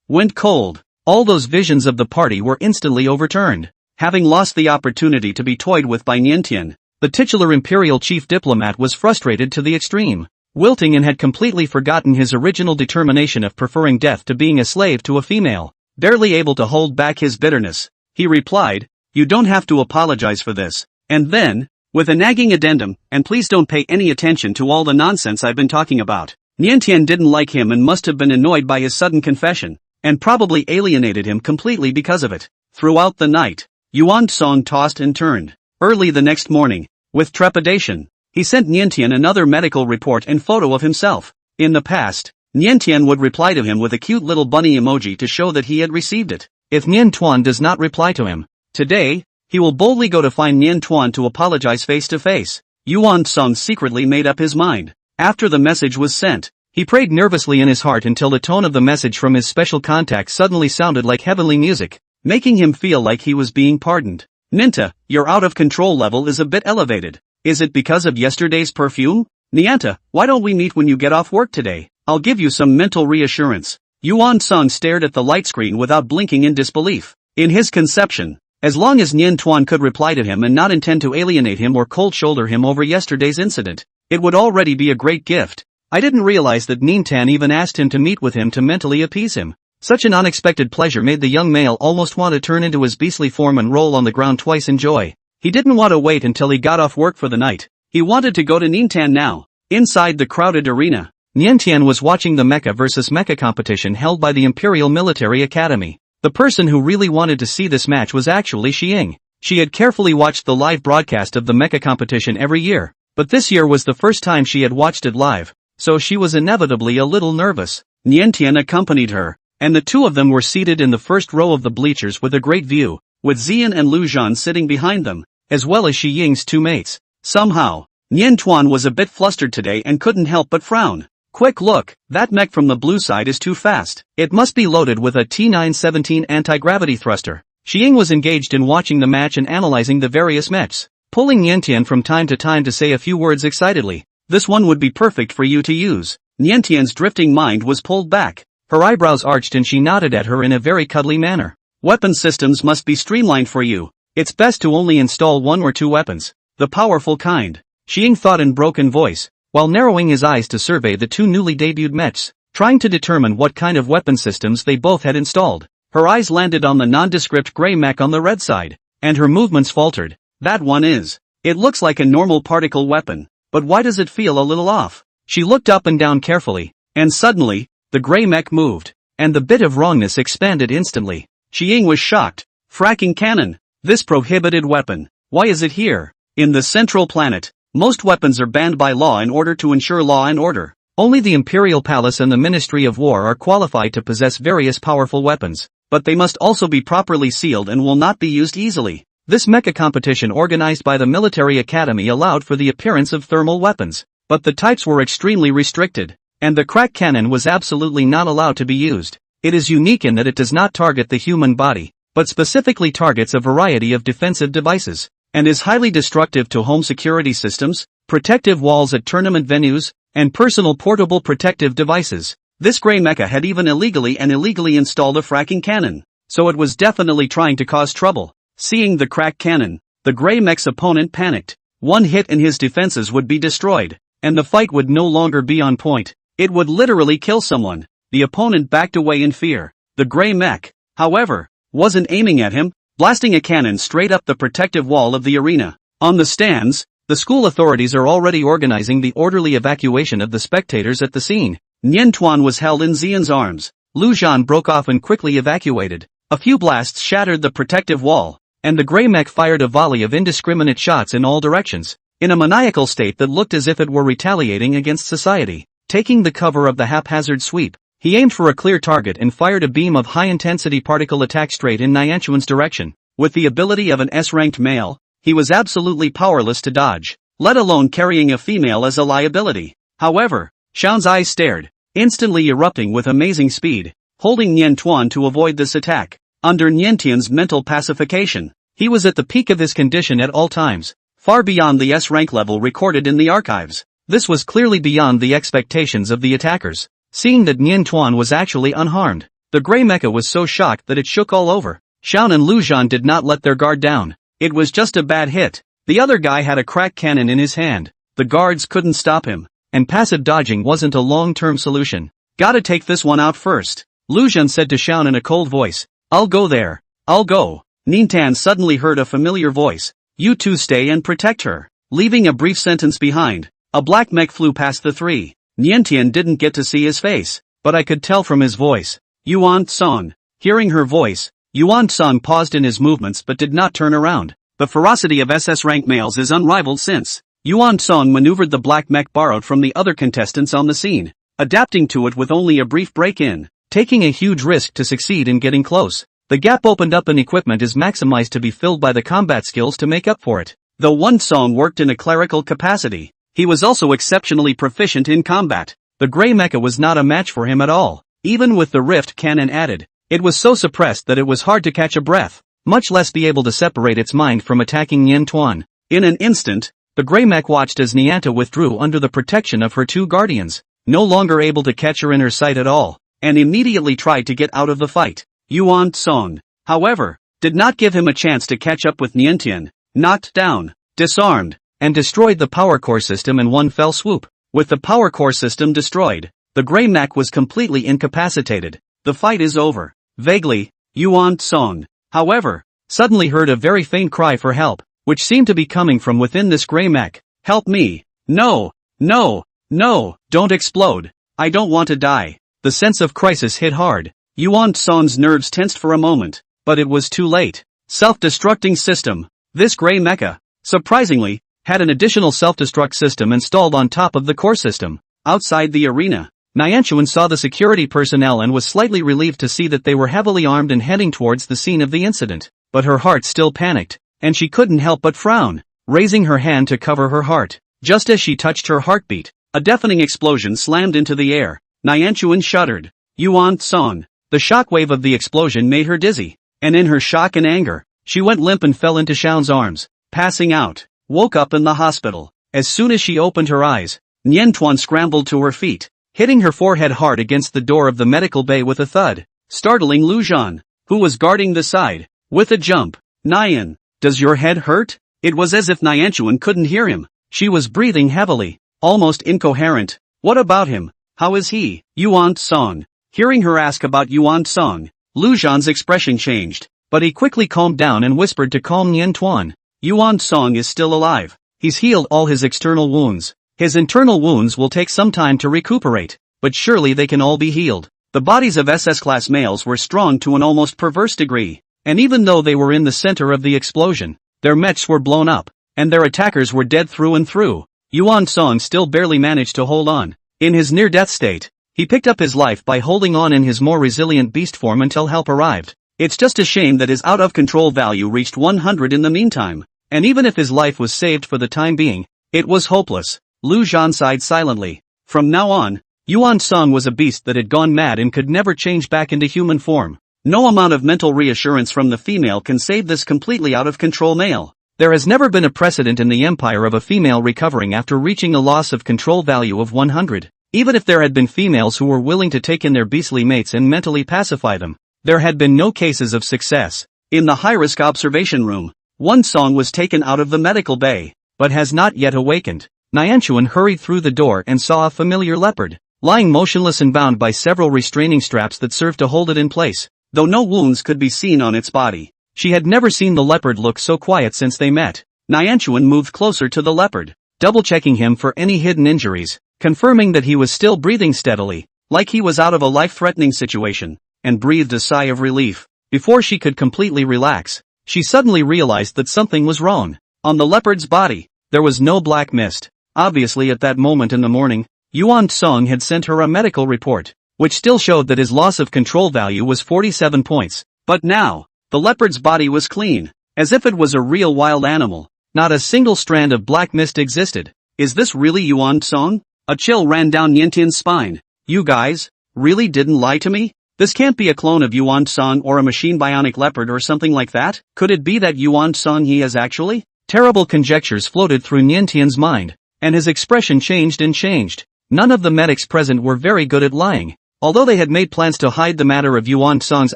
went cold. All those visions of the party were instantly overturned. Having lost the opportunity to be toyed with by Niantian, the titular imperial chief diplomat was frustrated to the extreme, wilting and had completely forgotten his original determination of preferring death to being a slave to a female. Barely able to hold back his bitterness, he replied, "You don't have to apologize for this." And then, with a nagging addendum, "And please don't pay any attention to all the nonsense I've been talking about." Niantian didn't like him and must have been annoyed by his sudden confession, and probably alienated him completely because of it. Throughout the night, Yuan Song tossed and turned. Early the next morning, with trepidation, he sent Niantian another medical report and photo of himself. In the past, Niantian would reply to him with a cute little bunny emoji to show that he had received it. If Niantian does not reply to him today, he will boldly go to find Niantian to apologize face to face. Yuan Song secretly made up his mind. After the message was sent, he prayed nervously in his heart until the tone of the message from his special contact suddenly sounded like heavenly music, making him feel like he was being pardoned. "Ninta, your out-of-control level is a bit elevated. Is it because of yesterday's perfume? Nianta, why don't we meet when you get off work today? I'll give you some mental reassurance." Yuan Song stared at the light screen without blinking in disbelief. In his conception, as long as Niantian could reply to him and not intend to alienate him or cold shoulder him over yesterday's incident, it would already be a great gift. I didn't realize that Nintan even asked him to meet with him to mentally appease him. Such an unexpected pleasure made the young male almost want to turn into his beastly form and roll on the ground twice in joy. He didn't want to wait until he got off work for the night. He wanted to go to Nintan now. Inside the crowded arena, Niantian was watching the mecha versus mecha competition held by the Imperial Military Academy. The person who really wanted to see this match was actually Xiang. She had carefully watched the live broadcast of the mecha competition every year, but this year was the first time she had watched it live, so she was inevitably a little nervous. Niantian accompanied her, and the two of them were seated in the first row of the bleachers with a great view, with Xian and Luan sitting behind them, as well as Shi Ying's two mates. Somehow, Nian Tuan was a bit flustered today and couldn't help but frown. Quick look, that mech from the blue side is too fast. It must be loaded with a T917 anti-gravity thruster. Xiang was engaged in watching the match and analyzing the various mechs, pulling Niantian from time to time to say a few words excitedly. This one would be perfect for you to use. Niantian's drifting mind was pulled back. Her eyebrows arched and she nodded at her in a very cuddly manner. Weapon systems must be streamlined for you. It's best to only install one or two weapons. The powerful kind. Xiang thought in broken voice, while narrowing his eyes to survey the two newly debuted mechs, trying to determine what kind of weapon systems they both had installed. Her eyes landed on the nondescript gray mech on the red side, and her movements faltered. That one is. It looks like a normal particle weapon, but why does it feel a little off? She looked up and down carefully, and suddenly, the gray mech moved, and the bit of wrongness expanded instantly. Xiang was shocked. Fracking cannon. This prohibited weapon. Why is it here? In the central planet, most weapons are banned by law in order to ensure law and order. Only the Imperial Palace and the Ministry of War are qualified to possess various powerful weapons, but they must also be properly sealed and will not be used easily. This mecha competition organized by the Military Academy allowed for the appearance of thermal weapons, but the types were extremely restricted, and the crack cannon was absolutely not allowed to be used. It is unique in that it does not target the human body, but specifically targets a variety of defensive devices, and is highly destructive to home security systems, protective walls at tournament venues, and personal portable protective devices. This gray mecha had even illegally installed a fracking cannon, so it was definitely trying to cause trouble. Seeing the crack cannon, the gray mech's opponent panicked. One hit and his defenses would be destroyed, and the fight would no longer be on point. It would literally kill someone. The opponent backed away in fear. The gray mech, however, wasn't aiming at him, blasting a cannon straight up the protective wall of the arena. On the stands, the school authorities are already organizing the orderly evacuation of the spectators at the scene. Nian Tuan was held in Xian's arms. Lu Zhan broke off and quickly evacuated. A few blasts shattered the protective wall, and the gray mech fired a volley of indiscriminate shots in all directions, in a maniacal state that looked as if it were retaliating against society. Taking the cover of the haphazard sweep, he aimed for a clear target and fired a beam of high-intensity particle attack straight in Nianchuan's direction. With the ability of an S-ranked male, he was absolutely powerless to dodge, let alone carrying a female as a liability. However, Xiao's eyes stared, instantly erupting with amazing speed, holding Nian Tuan to avoid this attack. Under Niantian's mental pacification, he was at the peak of his condition at all times, far beyond the S-rank level recorded in the archives. This was clearly beyond the expectations of the attackers. Seeing that Nian Tuan was actually unharmed, the gray mecha was so shocked that it shook all over. Xiao and Lu Zhan did not let their guard down. It was just a bad hit. The other guy had a crack cannon in his hand. The guards couldn't stop him, and passive dodging wasn't a long-term solution. Gotta take this one out first, Lu Zhan said to Xiao in a cold voice. I'll go there. I'll go. Nintan suddenly heard a familiar voice. You two stay and protect her. Leaving a brief sentence behind, a black mech flew past the three. Niantian didn't get to see his face, but I could tell from his voice. Yuan Song. Hearing her voice, Yuan Song paused in his movements but did not turn around. The ferocity of SS rank males is unrivaled since. Yuan Song maneuvered the black mech borrowed from the other contestants on the scene, adapting to it with only a brief break-in, taking a huge risk to succeed in getting close. The gap opened up and equipment is maximized to be filled by the combat skills to make up for it. Though Yuan Song worked in a clerical capacity, he was also exceptionally proficient in combat. The gray mecha was not a match for him at all. Even with the rift cannon added, it was so suppressed that it was hard to catch a breath, much less be able to separate its mind from attacking Nian Tuan. In an instant, the gray mech watched as Nianta withdrew under the protection of her two guardians, no longer able to catch her in her sight at all, and immediately tried to get out of the fight. Yuan Song, however, did not give him a chance to catch up with Niantian, knocked down, disarmed, and destroyed the power core system in one fell swoop. With the power core system destroyed, the gray mech was completely incapacitated. The fight is over. Vaguely, Yuan Song, however, suddenly heard a very faint cry for help, which seemed to be coming from within this gray mech. Help me! No! No! No! Don't explode! I don't want to die! The sense of crisis hit hard. Yuan Song's nerves tensed for a moment, but it was too late. Self-destructing system. This gray mecha, surprisingly, had an additional self-destruct system installed on top of the core system. Outside the arena, Nianchuan saw the security personnel and was slightly relieved to see that they were heavily armed and heading towards the scene of the incident. But her heart still panicked, and she couldn't help but frown, raising her hand to cover her heart. Just as she touched her heartbeat, a deafening explosion slammed into the air. Nianchuan shuddered. Yuan Song. The shockwave of the explosion made her dizzy, and in her shock and anger, she went limp and fell into Xiao's arms, passing out. Woke up in the hospital. As soon as she opened her eyes, Niantuan scrambled to her feet, hitting her forehead hard against the door of the medical bay with a thud, startling Luan, who was guarding the side. With a jump, Nian, does your head hurt? It was as if Nianchuan couldn't hear him. She was breathing heavily, almost incoherent. What about him? How is he? Yuan Song. Hearing her ask about Yuan Song, Lujan's expression changed, but he quickly calmed down and whispered to calm Niantuan. Yuan Song is still alive. He's healed all his external wounds. His internal wounds will take some time to recuperate, but surely they can all be healed. The bodies of SS-class males were strong to an almost perverse degree, and even though they were in the center of the explosion, their mechs were blown up, and their attackers were dead through and through. Yuan Song still barely managed to hold on. In his near-death state, he picked up his life by holding on in his more resilient beast form until help arrived. It's just a shame that his out-of-control value reached 100 in the meantime, and even if his life was saved for the time being, it was hopeless. Luan sighed silently. From now on, Yuan Song was a beast that had gone mad and could never change back into human form. No amount of mental reassurance from the female can save this completely out-of-control male. There has never been a precedent in the empire of a female recovering after reaching a loss of control value of 100. Even if there had been females who were willing to take in their beastly mates and mentally pacify them, there had been no cases of success. In the high-risk observation room, Yuan Song was taken out of the medical bay, but has not yet awakened. Nianchuan hurried through the door and saw a familiar leopard, lying motionless and bound by several restraining straps that served to hold it in place. Though no wounds could be seen on its body, she had never seen the leopard look so quiet since they met. Nianchuan moved closer to the leopard, double-checking him for any hidden injuries, confirming that he was still breathing steadily, like he was out of a life-threatening situation, and breathed a sigh of relief. Before she could completely relax, she suddenly realized that something was wrong. On the leopard's body, there was no black mist. Obviously at that moment in the morning, Yuan Song had sent her a medical report, which still showed that his loss of control value was 47 points. But now, the leopard's body was clean, as if it was a real wild animal. Not a single strand of black mist existed. Is this really Yuan Song? A chill ran down Niantian's spine. You guys, really didn't lie to me? This can't be a clone of Yuan Song or a machine bionic leopard or something like that? Could it be that Yuan Song he is actually? Terrible conjectures floated through Niantian's mind, and his expression changed and changed. None of the medics present were very good at lying. Although they had made plans to hide the matter of Yuan Song's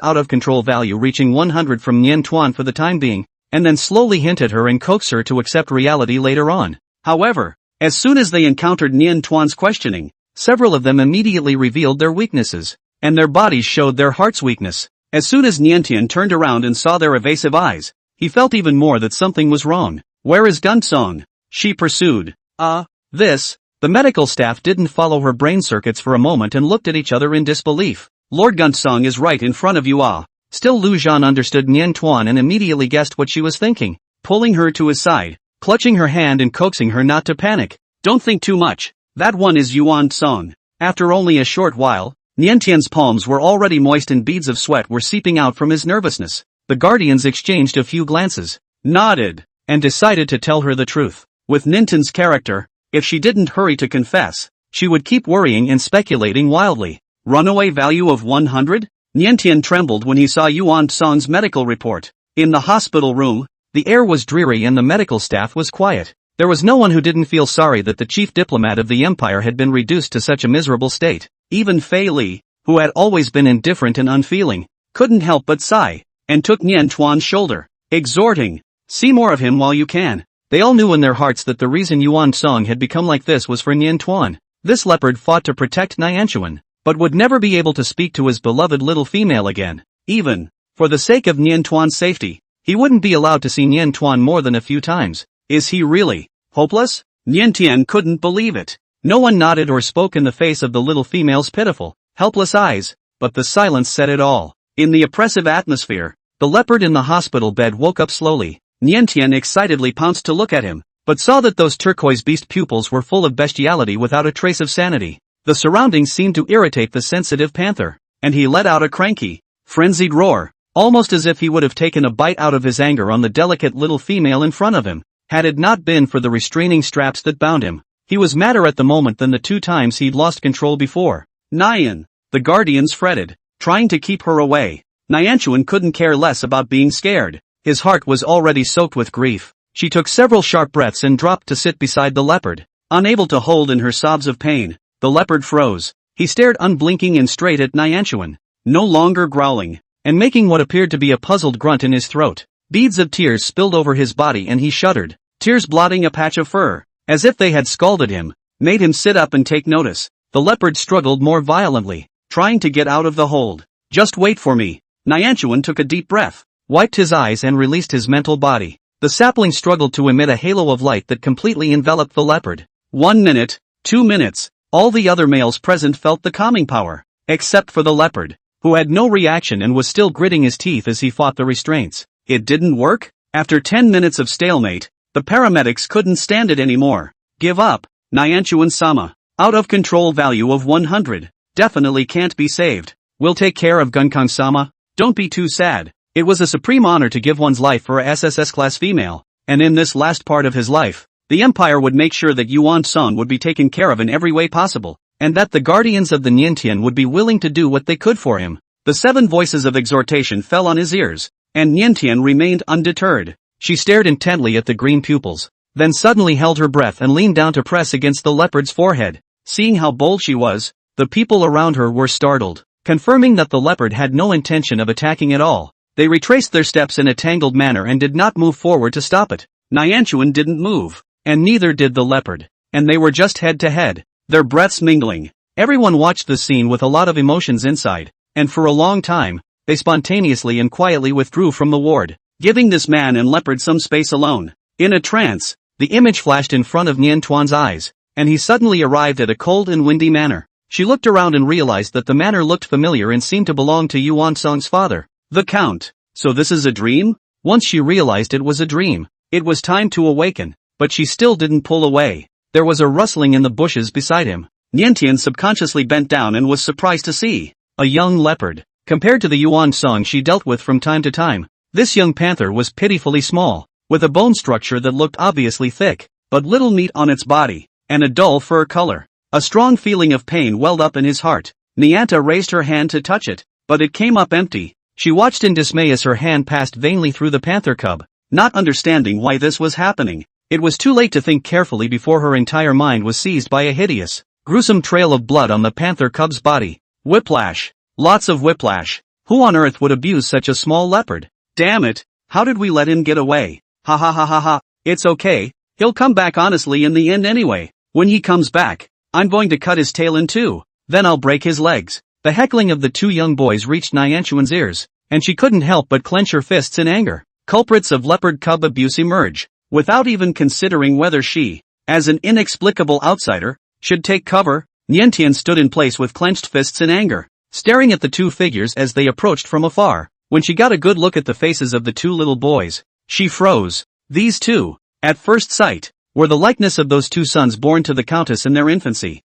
out-of-control value reaching 100 from Niantuan for the time being, and then slowly hint at her and coax her to accept reality later on. However, as soon as they encountered Niantuan's questioning, several of them immediately revealed their weaknesses, and their bodies showed their heart's weakness. As soon as Niantian turned around and saw their evasive eyes, he felt even more that something was wrong. Where is Gunsong? She pursued. The medical staff didn't follow her brain circuits for a moment and looked at each other in disbelief. Lord Gunsong is right in front of you. Still Luan understood Niantuan and immediately guessed what she was thinking, pulling her to his side, clutching her hand and coaxing her not to panic. Don't think too much. That one is Yuan Song. After only a short while, Niantian's palms were already moist and beads of sweat were seeping out from his nervousness. The guardians exchanged a few glances, nodded, and decided to tell her the truth. With Niantian's character, if she didn't hurry to confess, she would keep worrying and speculating wildly. Runaway value of 100? Niantian trembled when he saw Yuan Song's medical report. In the hospital room, the air was dreary and the medical staff was quiet. There was no one who didn't feel sorry that the chief diplomat of the empire had been reduced to such a miserable state. Even Fei Li, who had always been indifferent and unfeeling, couldn't help but sigh, and took Niantuan's shoulder, exhorting, "See more of him while you can. They all knew in their hearts that the reason Yuan Song had become like this was for Nian Tuan. This leopard fought to protect Nianchuan, but would never be able to speak to his beloved little female again. Even, for the sake of Nian Tuan's safety, he wouldn't be allowed to see Nian Tuan more than a few times. Is he really hopeless? Nian Tian couldn't believe it. No one nodded or spoke in the face of the little female's pitiful, helpless eyes, but the silence said it all. In the oppressive atmosphere, the leopard in the hospital bed woke up slowly. Nian Tian excitedly pounced to look at him, but saw that those turquoise beast pupils were full of bestiality without a trace of sanity. The surroundings seemed to irritate the sensitive panther, and he let out a cranky, frenzied roar, almost as if he would have taken a bite out of his anger on the delicate little female in front of him, had it not been for the restraining straps that bound him. He was madder at the moment than the 2 times he'd lost control before. Nian! The guardians fretted, trying to keep her away. Nianchuan couldn't care less about being scared. His heart was already soaked with grief. She took several sharp breaths and dropped to sit beside the leopard. Unable to hold in her sobs of pain, the leopard froze. He stared unblinking and straight at Nianchuan, no longer growling, and making what appeared to be a puzzled grunt in his throat. Beads of tears spilled over his body and he shuddered, tears blotting a patch of fur, as if they had scalded him, made him sit up and take notice. The leopard struggled more violently, trying to get out of the hold. Just wait for me. Nianchuan took a deep breath, wiped his eyes and released his mental body. The sapling struggled to emit a halo of light that completely enveloped the leopard. 1 minute, 2 minutes, all the other males present felt the calming power, except for the leopard, who had no reaction and was still gritting his teeth as he fought the restraints. It didn't work? After 10 minutes of stalemate, the paramedics couldn't stand it anymore. Give up, Nianchuan-sama. Out of control value of 100. Definitely can't be saved. We'll take care of Gunkang-sama. Don't be too sad. It was a supreme honor to give one's life for a SSS-class female, and in this last part of his life, the Empire would make sure that Yuan Song would be taken care of in every way possible, and that the guardians of the Niantian would be willing to do what they could for him. The 7 voices of exhortation fell on his ears, and Niantian remained undeterred. She stared intently at the green pupils, then suddenly held her breath and leaned down to press against the leopard's forehead. Seeing how bold she was, the people around her were startled, confirming that the leopard had no intention of attacking at all. They retraced their steps in a tangled manner and did not move forward to stop it. Nianchuan didn't move, and neither did the leopard, and they were just head to head, their breaths mingling. Everyone watched the scene with a lot of emotions inside, and for a long time, they spontaneously and quietly withdrew from the ward, giving this man and leopard some space alone. In a trance, the image flashed in front of Nian Tuan's eyes, and he suddenly arrived at a cold and windy manor. She looked around and realized that the manor looked familiar and seemed to belong to Yuan Song's father, the Count. So this is a dream? Once she realized it was a dream, it was time to awaken, but she still didn't pull away. There was a rustling in the bushes beside him. Niantian subconsciously bent down and was surprised to see a young leopard. Compared to the Yuan Song she dealt with from time to time, this young panther was pitifully small, with a bone structure that looked obviously thick, but little meat on its body, and a dull fur color. A strong feeling of pain welled up in his heart. Nianta raised her hand to touch it, but it came up empty. She watched in dismay as her hand passed vainly through the panther cub, not understanding why this was happening. It was too late to think carefully before her entire mind was seized by a hideous, gruesome trail of blood on the panther cub's body. Whiplash. Lots of whiplash. Who on earth would abuse such a small leopard? Damn it, how did we let him get away? Ha ha ha ha ha. It's okay, he'll come back honestly in the end anyway. When he comes back, I'm going to cut his tail in two, then I'll break his legs. The heckling of the 2 young boys reached Nianchuan's ears, and she couldn't help but clench her fists in anger. Culprits of leopard cub abuse emerge, without even considering whether she, as an inexplicable outsider, should take cover. Niantian stood in place with clenched fists in anger, staring at the 2 figures as they approached from afar. When she got a good look at the faces of the 2 little boys, she froze. These 2, at first sight, were the likeness of those 2 sons born to the Countess in their infancy.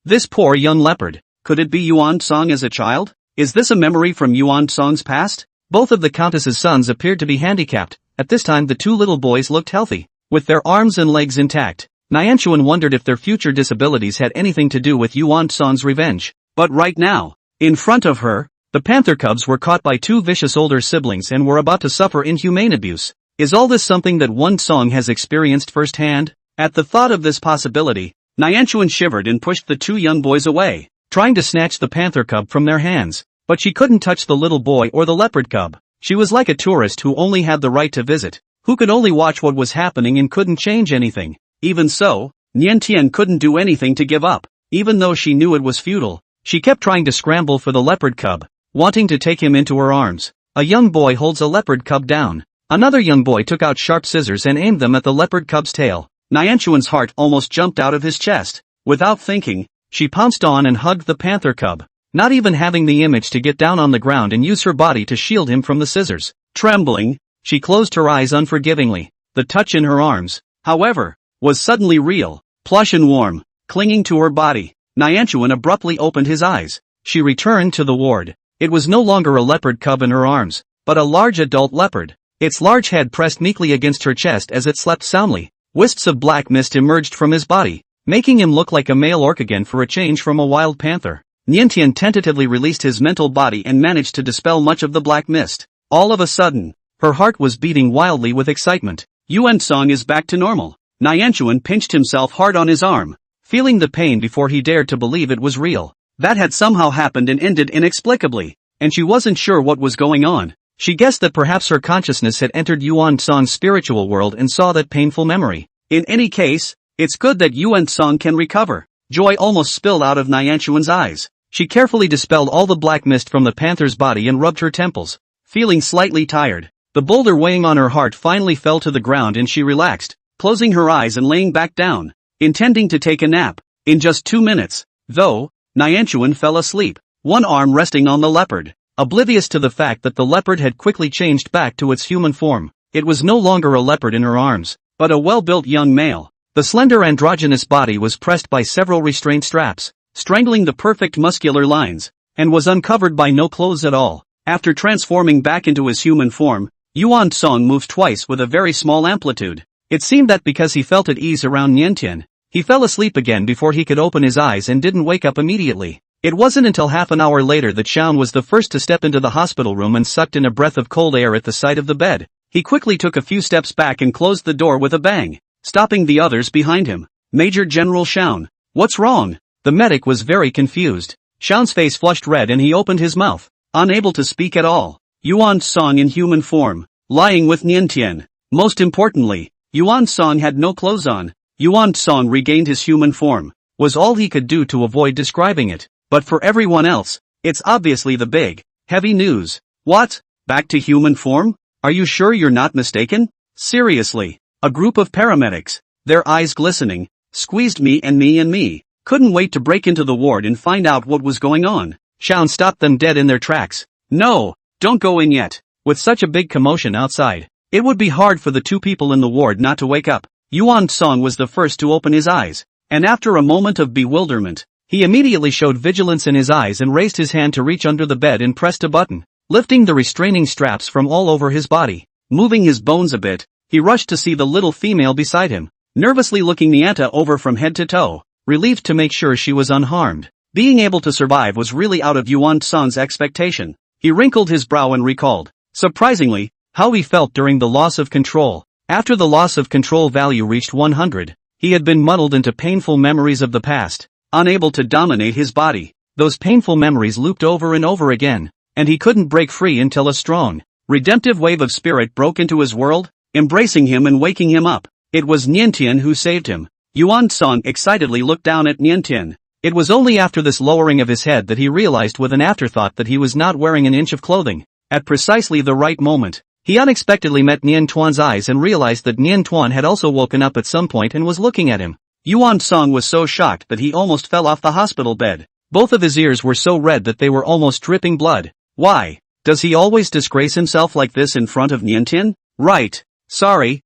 This poor young leopard. Could it be Yuan Song as a child? Is this a memory from Yuan Song's past? Both of the Countess's sons appeared to be handicapped. At this time the 2 little boys looked healthy, with their arms and legs intact. Nianchuan wondered if their future disabilities had anything to do with Yuan Song's revenge. But right now, in front of her, the panther cubs were caught by 2 vicious older siblings and were about to suffer inhumane abuse. Is all this something that Yuan Song has experienced firsthand? At the thought of this possibility, Nianchuan shivered and pushed the 2 young boys away, trying to snatch the panther cub from their hands. But she couldn't touch the little boy or the leopard cub. She was like a tourist who only had the right to visit, who could only watch what was happening and couldn't change anything. Even so, Niantian couldn't do anything to give up. Even though she knew it was futile, she kept trying to scramble for the leopard cub, wanting to take him into her arms. A young boy holds a leopard cub down. Another young boy took out sharp scissors and aimed them at the leopard cub's tail. Niantian's heart almost jumped out of his chest. Without thinking, she pounced on and hugged the panther cub, not even having the image to get down on the ground and use her body to shield him from the scissors. Trembling, she closed her eyes unforgivingly. The touch in her arms, however, was suddenly real, plush and warm, clinging to her body. Niantian abruptly opened his eyes. She returned to the ward. It was no longer a leopard cub in her arms, but a large adult leopard. Its large head pressed meekly against her chest as it slept soundly. Wisps of black mist emerged from his body, making him look like a male orc again for a change from a wild panther. Niantian tentatively released his mental body and managed to dispel much of the black mist. All of a sudden, her heart was beating wildly with excitement. Yuan-song is back to normal. Niantian pinched himself hard on his arm, feeling the pain before he dared to believe it was real. That had somehow happened and ended inexplicably, and she wasn't sure what was going on. She guessed that perhaps her consciousness had entered Yuan-song's spiritual world and saw that painful memory. In any case, it's good that Yuan-song can recover. Joy almost spilled out of Niantian's eyes. She carefully dispelled all the black mist from the panther's body and rubbed her temples, feeling slightly tired. The boulder weighing on her heart finally fell to the ground and she relaxed, closing her eyes and laying back down, intending to take a nap. In just 2 minutes, though, Niantian fell asleep, one arm resting on the leopard, oblivious to the fact that the leopard had quickly changed back to its human form. It was no longer a leopard in her arms, but a well-built young male. The slender androgynous body was pressed by several restraint straps, strangling the perfect muscular lines, and was uncovered by no clothes at all. After transforming back into his human form, Yuan-song moved twice with a very small amplitude. It seemed that because he felt at ease around Niantian, he fell asleep again before he could open his eyes and didn't wake up immediately. It wasn't until half an hour later that Xiaon was the first to step into the hospital room and sucked in a breath of cold air at the sight of the bed. He quickly took a few steps back and closed the door with a bang, stopping the others behind him. Major General Xiaon, what's wrong? The medic was very confused. Xiaon's face flushed red and he opened his mouth, unable to speak at all. Yuan-song in human form, lying with Niantian. Most importantly, Yuan-song had no clothes on. Yuan-song regained his human form, was all he could do to avoid describing it. But for everyone else, it's obviously the big, heavy news. What? Back to human form? Are you sure you're not mistaken? Seriously. A group of paramedics, their eyes glistening, squeezed me and me. Couldn't wait to break into the ward and find out what was going on. Xiaon stopped them dead in their tracks. No, don't go in yet. With such a big commotion outside, it would be hard for the two people in the ward not to wake up. Yuan-song was the first to open his eyes, and after a moment of bewilderment, he immediately showed vigilance in his eyes and raised his hand to reach under the bed and pressed a button, lifting the restraining straps from all over his body. Moving his bones a bit, he rushed to see the little female beside him, nervously looking Nianta over from head to toe, relieved to make sure she was unharmed. Being able to survive was really out of Yuan-song's expectation. He wrinkled his brow and recalled, surprisingly, how he felt during the loss of control. After the loss of control value reached 100, he had been muddled into painful memories of the past, unable to dominate his body. Those painful memories looped over and over again, and he couldn't break free until a strong, redemptive wave of spirit broke into his world, embracing him and waking him up. It was Niantian who saved him. Yuan-song excitedly looked down at Niantian. It was only after this lowering of his head that he realized with an afterthought that he was not wearing an inch of clothing. At precisely the right moment, he unexpectedly met Niantuan's eyes and realized that Niantuan had also woken up at some point and was looking at him. Yuan-song was so shocked that he almost fell off the hospital bed. Both of his ears were so red that they were almost dripping blood. Why? Does he always disgrace himself like this in front of Niantian? Right. Sorry.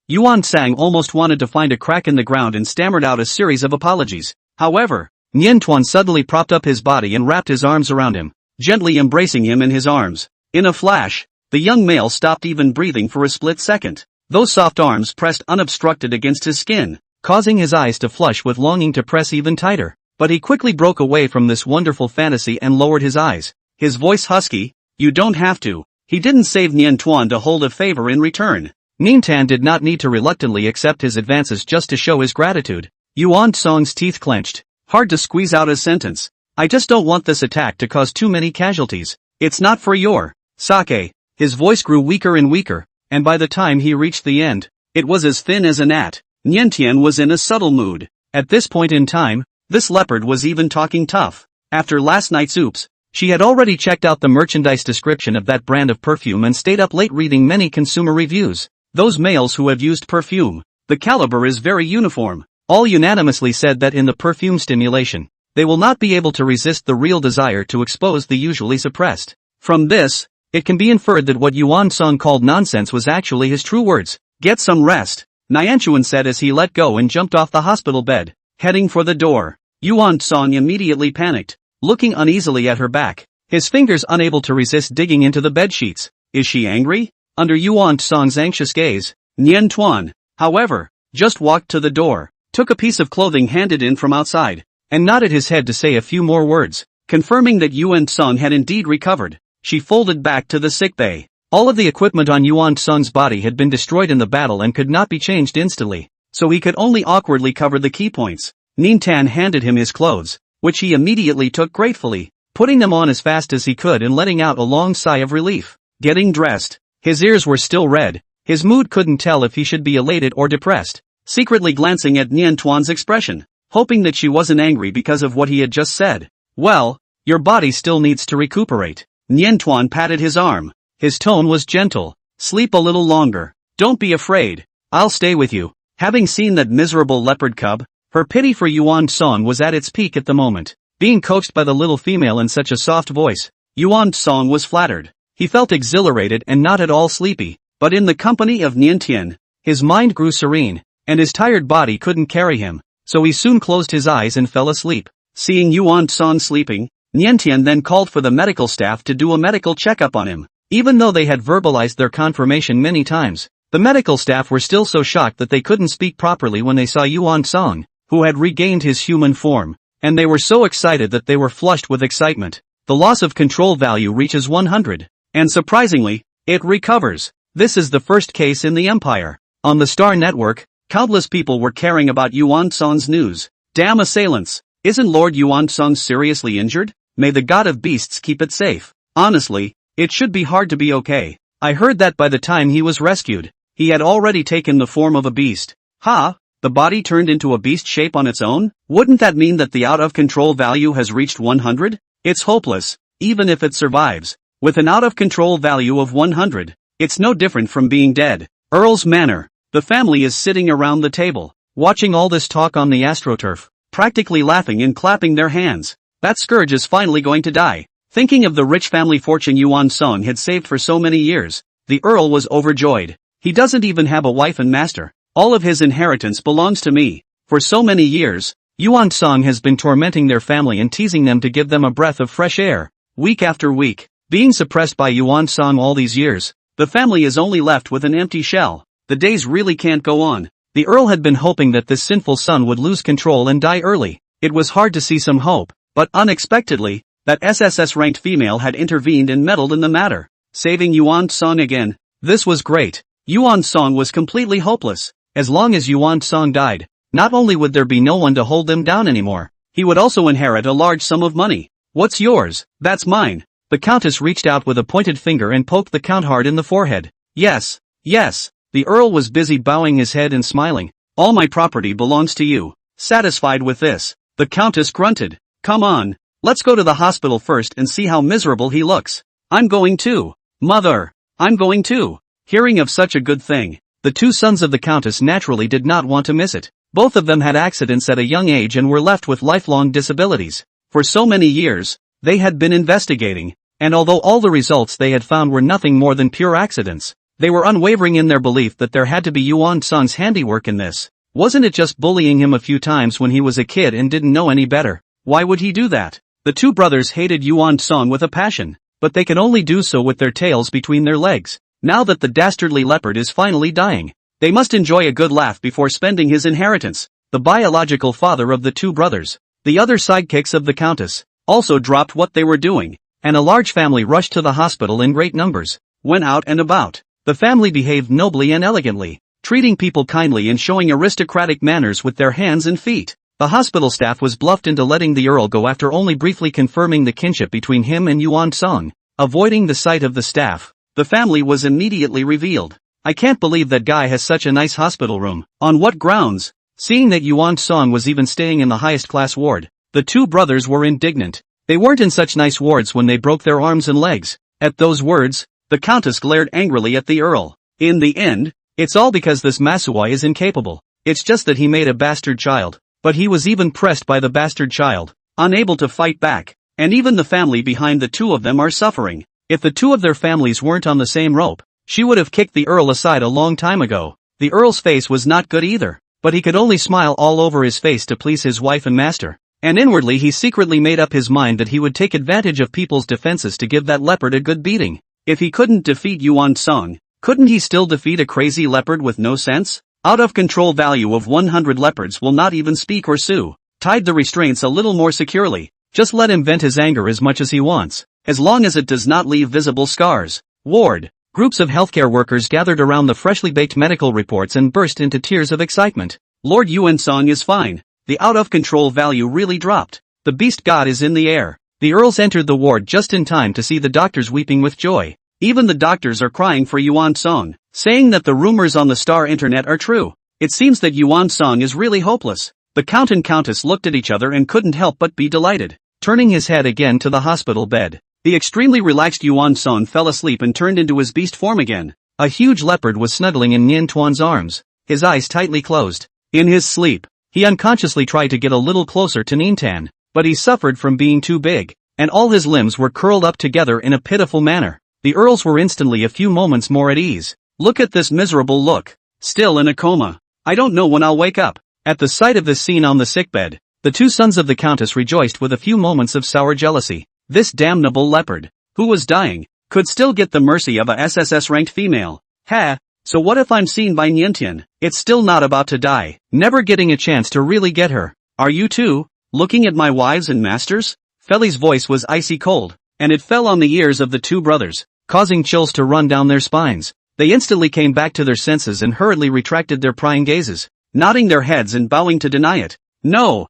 Yuan-sang almost wanted to find a crack in the ground and stammered out a series of apologies. However, Niantuan suddenly propped up his body and wrapped his arms around him, gently embracing him in his arms. In a flash, the young male stopped even breathing for a split second. Those soft arms pressed unobstructed against his skin, causing his eyes to flush with longing to press even tighter. But he quickly broke away from this wonderful fantasy and lowered his eyes, his voice husky. You don't have to. He didn't save Niantuan to hold a favor in return. Niantan did not need to reluctantly accept his advances just to show his gratitude. Yuan-song's teeth clenched, hard to squeeze out a sentence. I just don't want this attack to cause too many casualties. It's not for your sake. His voice grew weaker and weaker, and by the time he reached the end, it was as thin as a gnat. Niantian was in a subtle mood. At this point in time, this leopard was even talking tough. After last night's oops, she had already checked out the merchandise description of that brand of perfume and stayed up late reading many consumer reviews. Those males who have used perfume, the caliber is very uniform. All unanimously said that in the perfume stimulation, they will not be able to resist the real desire to expose the usually suppressed. From this, it can be inferred that what Yuan Song called nonsense was actually his true words. Get some rest, Nianchuan said as he let go and jumped off the hospital bed, heading for the door. Yuan Song immediately panicked, looking uneasily at her back, his fingers unable to resist digging into the bedsheets. Is she angry? Under Yuan Song's anxious gaze, Nian Tuan, however, just walked to the door, took a piece of clothing handed in from outside, and nodded his head to say a few more words, confirming that Yuan Song had indeed recovered. She folded back to the sickbay. All of the equipment on Yuan Song's body had been destroyed in the battle and could not be changed instantly, so he could only awkwardly cover the key points. Nintan handed him his clothes, which he immediately took gratefully, putting them on as fast as he could and letting out a long sigh of relief. Getting dressed, his ears were still red, his mood couldn't tell if he should be elated or depressed, secretly glancing at Nian Tuan's expression, hoping that she wasn't angry because of what he had just said. Well, your body still needs to recuperate. Nian Tuan patted his arm. His tone was gentle. Sleep a little longer. Don't be afraid. I'll stay with you. Having seen that miserable leopard cub, her pity for Yuan Song was at its peak at the moment. Being coaxed by the little female in such a soft voice, Yuan Song was flattered. He felt exhilarated and not at all sleepy, but in the company of Niantian, his mind grew serene, and his tired body couldn't carry him, so he soon closed his eyes and fell asleep. Seeing Yuan Song sleeping, Niantian then called for the medical staff to do a medical checkup on him. Even though they had verbalized their confirmation many times, the medical staff were still so shocked that they couldn't speak properly when they saw Yuan Song, who had regained his human form, and they were so excited that they were flushed with excitement. The loss of control value reaches 100, and surprisingly, it recovers. This is the first case in the Empire. On the Star Network, countless people were caring about Yuan Song's news. Damn assailants! Isn't Lord Yuan Song seriously injured? May the god of beasts keep it safe. Honestly, it should be hard to be okay. I heard that by the time he was rescued, he had already taken the form of a beast. Ha! The body turned into a beast shape on its own? Wouldn't that mean that the out-of-control value has reached 100? It's hopeless, even if it survives. With an out-of-control value of 100, it's no different from being dead. Earl's Manor. The family is sitting around the table, watching all this talk on the astroturf, practically laughing and clapping their hands. That scourge is finally going to die. Thinking of the rich family fortune Yuan Song had saved for so many years, the Earl was overjoyed. He doesn't even have a wife and master. All of his inheritance belongs to me. For so many years, Yuan Song has been tormenting their family and teasing them to give them a breath of fresh air. Week after week, being suppressed by Yuan Song all these years, the family is only left with an empty shell. The days really can't go on. The Earl had been hoping that this sinful son would lose control and die early. It was hard to see some hope, but unexpectedly, that SSS-ranked female had intervened and meddled in the matter, saving Yuan Song again. This was great. Yuan Song was completely hopeless. As long as Yuan Song died, not only would there be no one to hold them down anymore, he would also inherit a large sum of money. What's yours? That's mine. The Countess reached out with a pointed finger and poked the Count hard in the forehead. Yes, yes. The Earl was busy bowing his head and smiling. All my property belongs to you. Satisfied with this, the Countess grunted. Come on. Let's go to the hospital first and see how miserable he looks. I'm going too. Mother, I'm going too. Hearing of such a good thing, the two sons of the Countess naturally did not want to miss it. Both of them had accidents at a young age and were left with lifelong disabilities. For so many years, they had been investigating, and although all the results they had found were nothing more than pure accidents, they were unwavering in their belief that there had to be Yuan Song's handiwork in this. Wasn't it just bullying him a few times when he was a kid and didn't know any better? Why would he do that? The two brothers hated Yuan Song with a passion, but they could only do so with their tails between their legs. Now that the dastardly leopard is finally dying, they must enjoy a good laugh before spending his inheritance. The biological father of the two brothers, the other sidekicks of the Countess, also dropped what they were doing, and a large family rushed to the hospital in great numbers. When out and about, the family behaved nobly and elegantly, treating people kindly and showing aristocratic manners with their hands and feet. The hospital staff was bluffed into letting the Earl go after only briefly confirming the kinship between him and Yuan Song. Avoiding the sight of the staff, the family was immediately revealed. I can't believe that guy has such a nice hospital room. On what grounds? Seeing that Yuan Song was even staying in the highest class ward, the two brothers were indignant. They weren't in such nice wards when they broke their arms and legs. At those words, the Countess glared angrily at the Earl. In the end, it's all because this Masuai is incapable. It's just that he made a bastard child. But he was even pressed by the bastard child, unable to fight back. And even the family behind the two of them are suffering. If the two of their families weren't on the same rope, she would have kicked the Earl aside a long time ago. The Earl's face was not good either, but he could only smile all over his face to please his wife and master. And inwardly he secretly made up his mind that he would take advantage of people's defenses to give that leopard a good beating. If he couldn't defeat Yuan Song, couldn't he still defeat a crazy leopard with no sense? Out of control value of 100 leopards will not even speak or sue. Tied the restraints a little more securely. Just let him vent his anger as much as he wants, as long as it does not leave visible scars. Ward. Groups of healthcare workers gathered around the freshly baked medical reports and burst into tears of excitement. Lord Yuan Song is fine. The out-of-control value really dropped. The beast god is in the air. The Earls entered the ward just in time to see the doctors weeping with joy. Even the doctors are crying for Yuan Song, saying that the rumors on the Star Internet are true. It seems that Yuan Song is really hopeless. The Count and Countess looked at each other and couldn't help but be delighted. Turning his head again to the hospital bed, the extremely relaxed Yuan Song fell asleep and turned into his beast form again. A huge leopard was snuggling in Nian Tuan's arms, his eyes tightly closed. In his sleep, he unconsciously tried to get a little closer to Nintan, but he suffered from being too big, and all his limbs were curled up together in a pitiful manner. The Earls were instantly a few moments more at ease. Look at this miserable look. Still in a coma. I don't know when I'll wake up. At the sight of this scene on the sickbed, the two sons of the Countess rejoiced with a few moments of sour jealousy. This damnable leopard, who was dying, could still get the mercy of a SSS-ranked female. Ha! So what if I'm seen by Niantian? It's still not about to die, never getting a chance to really get her. Are you too, looking at my wives and masters? Feli's voice was icy cold, and it fell on the ears of the two brothers, causing chills to run down their spines. They instantly came back to their senses and hurriedly retracted their prying gazes, nodding their heads and bowing to deny it. No,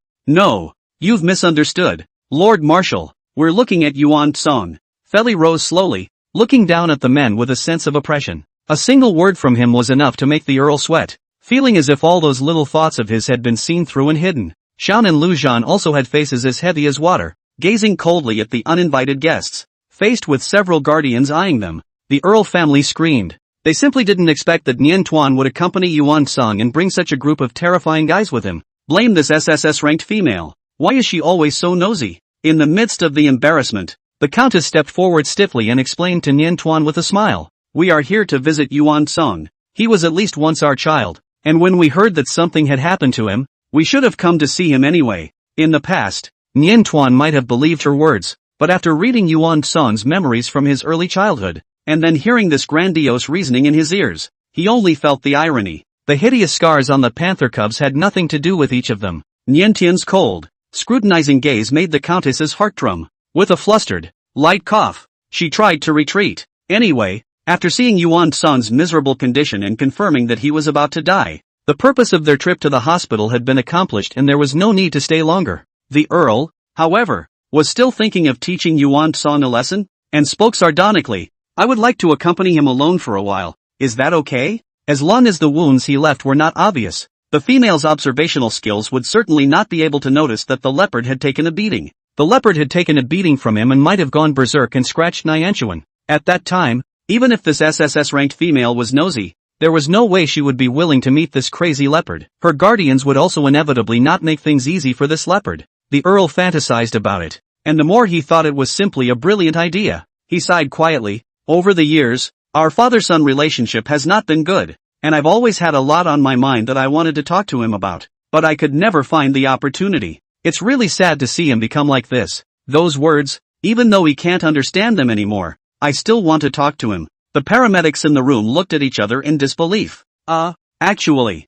you've misunderstood. Lord Marshal, we're looking at Yuan Song. Feli rose slowly, looking down at the men with a sense of oppression. A single word from him was enough to make the Earl sweat, feeling as if all those little thoughts of his had been seen through and hidden. Shan and Lu Zhan also had faces as heavy as water, gazing coldly at the uninvited guests. Faced with several guardians eyeing them, the Earl family screamed. They simply didn't expect that Nian Tuan would accompany Yuan Song and bring such a group of terrifying guys with him. Blame this SSS-ranked female. Why is she always so nosy? In the midst of the embarrassment, the Countess stepped forward stiffly and explained to Nian Tuan with a smile. We are here to visit Yuan Song. He was at least once our child, and when we heard that something had happened to him, we should have come to see him anyway. In the past, Nian Tuan might have believed her words, but after reading Yuan Song's memories from his early childhood, and then hearing this grandiose reasoning in his ears, he only felt the irony. The hideous scars on the panther cubs had nothing to do with each of them. Niantian's cold, scrutinizing gaze made the Countess's heart drum. With a flustered, light cough, she tried to retreat. Anyway, after seeing Yuan Song's miserable condition and confirming that he was about to die, the purpose of their trip to the hospital had been accomplished and there was no need to stay longer. The Earl, however, was still thinking of teaching Yuan Song a lesson, and spoke sardonically. I would like to accompany him alone for a while. Is that okay? As long as the wounds he left were not obvious, the female's observational skills would certainly not be able to notice that the leopard had taken a beating. The leopard had taken a beating from him and might have gone berserk and scratched Nianchuan. At that time, even if this SSS-ranked female was nosy, there was no way she would be willing to meet this crazy leopard. Her guardians would also inevitably not make things easy for this leopard. The Earl fantasized about it, and the more he thought it was simply a brilliant idea. He sighed quietly. Over the years, our father-son relationship has not been good, and I've always had a lot on my mind that I wanted to talk to him about, but I could never find the opportunity. It's really sad to see him become like this. Those words, even though he can't understand them anymore, I still want to talk to him. The paramedics in the room looked at each other in disbelief. Actually,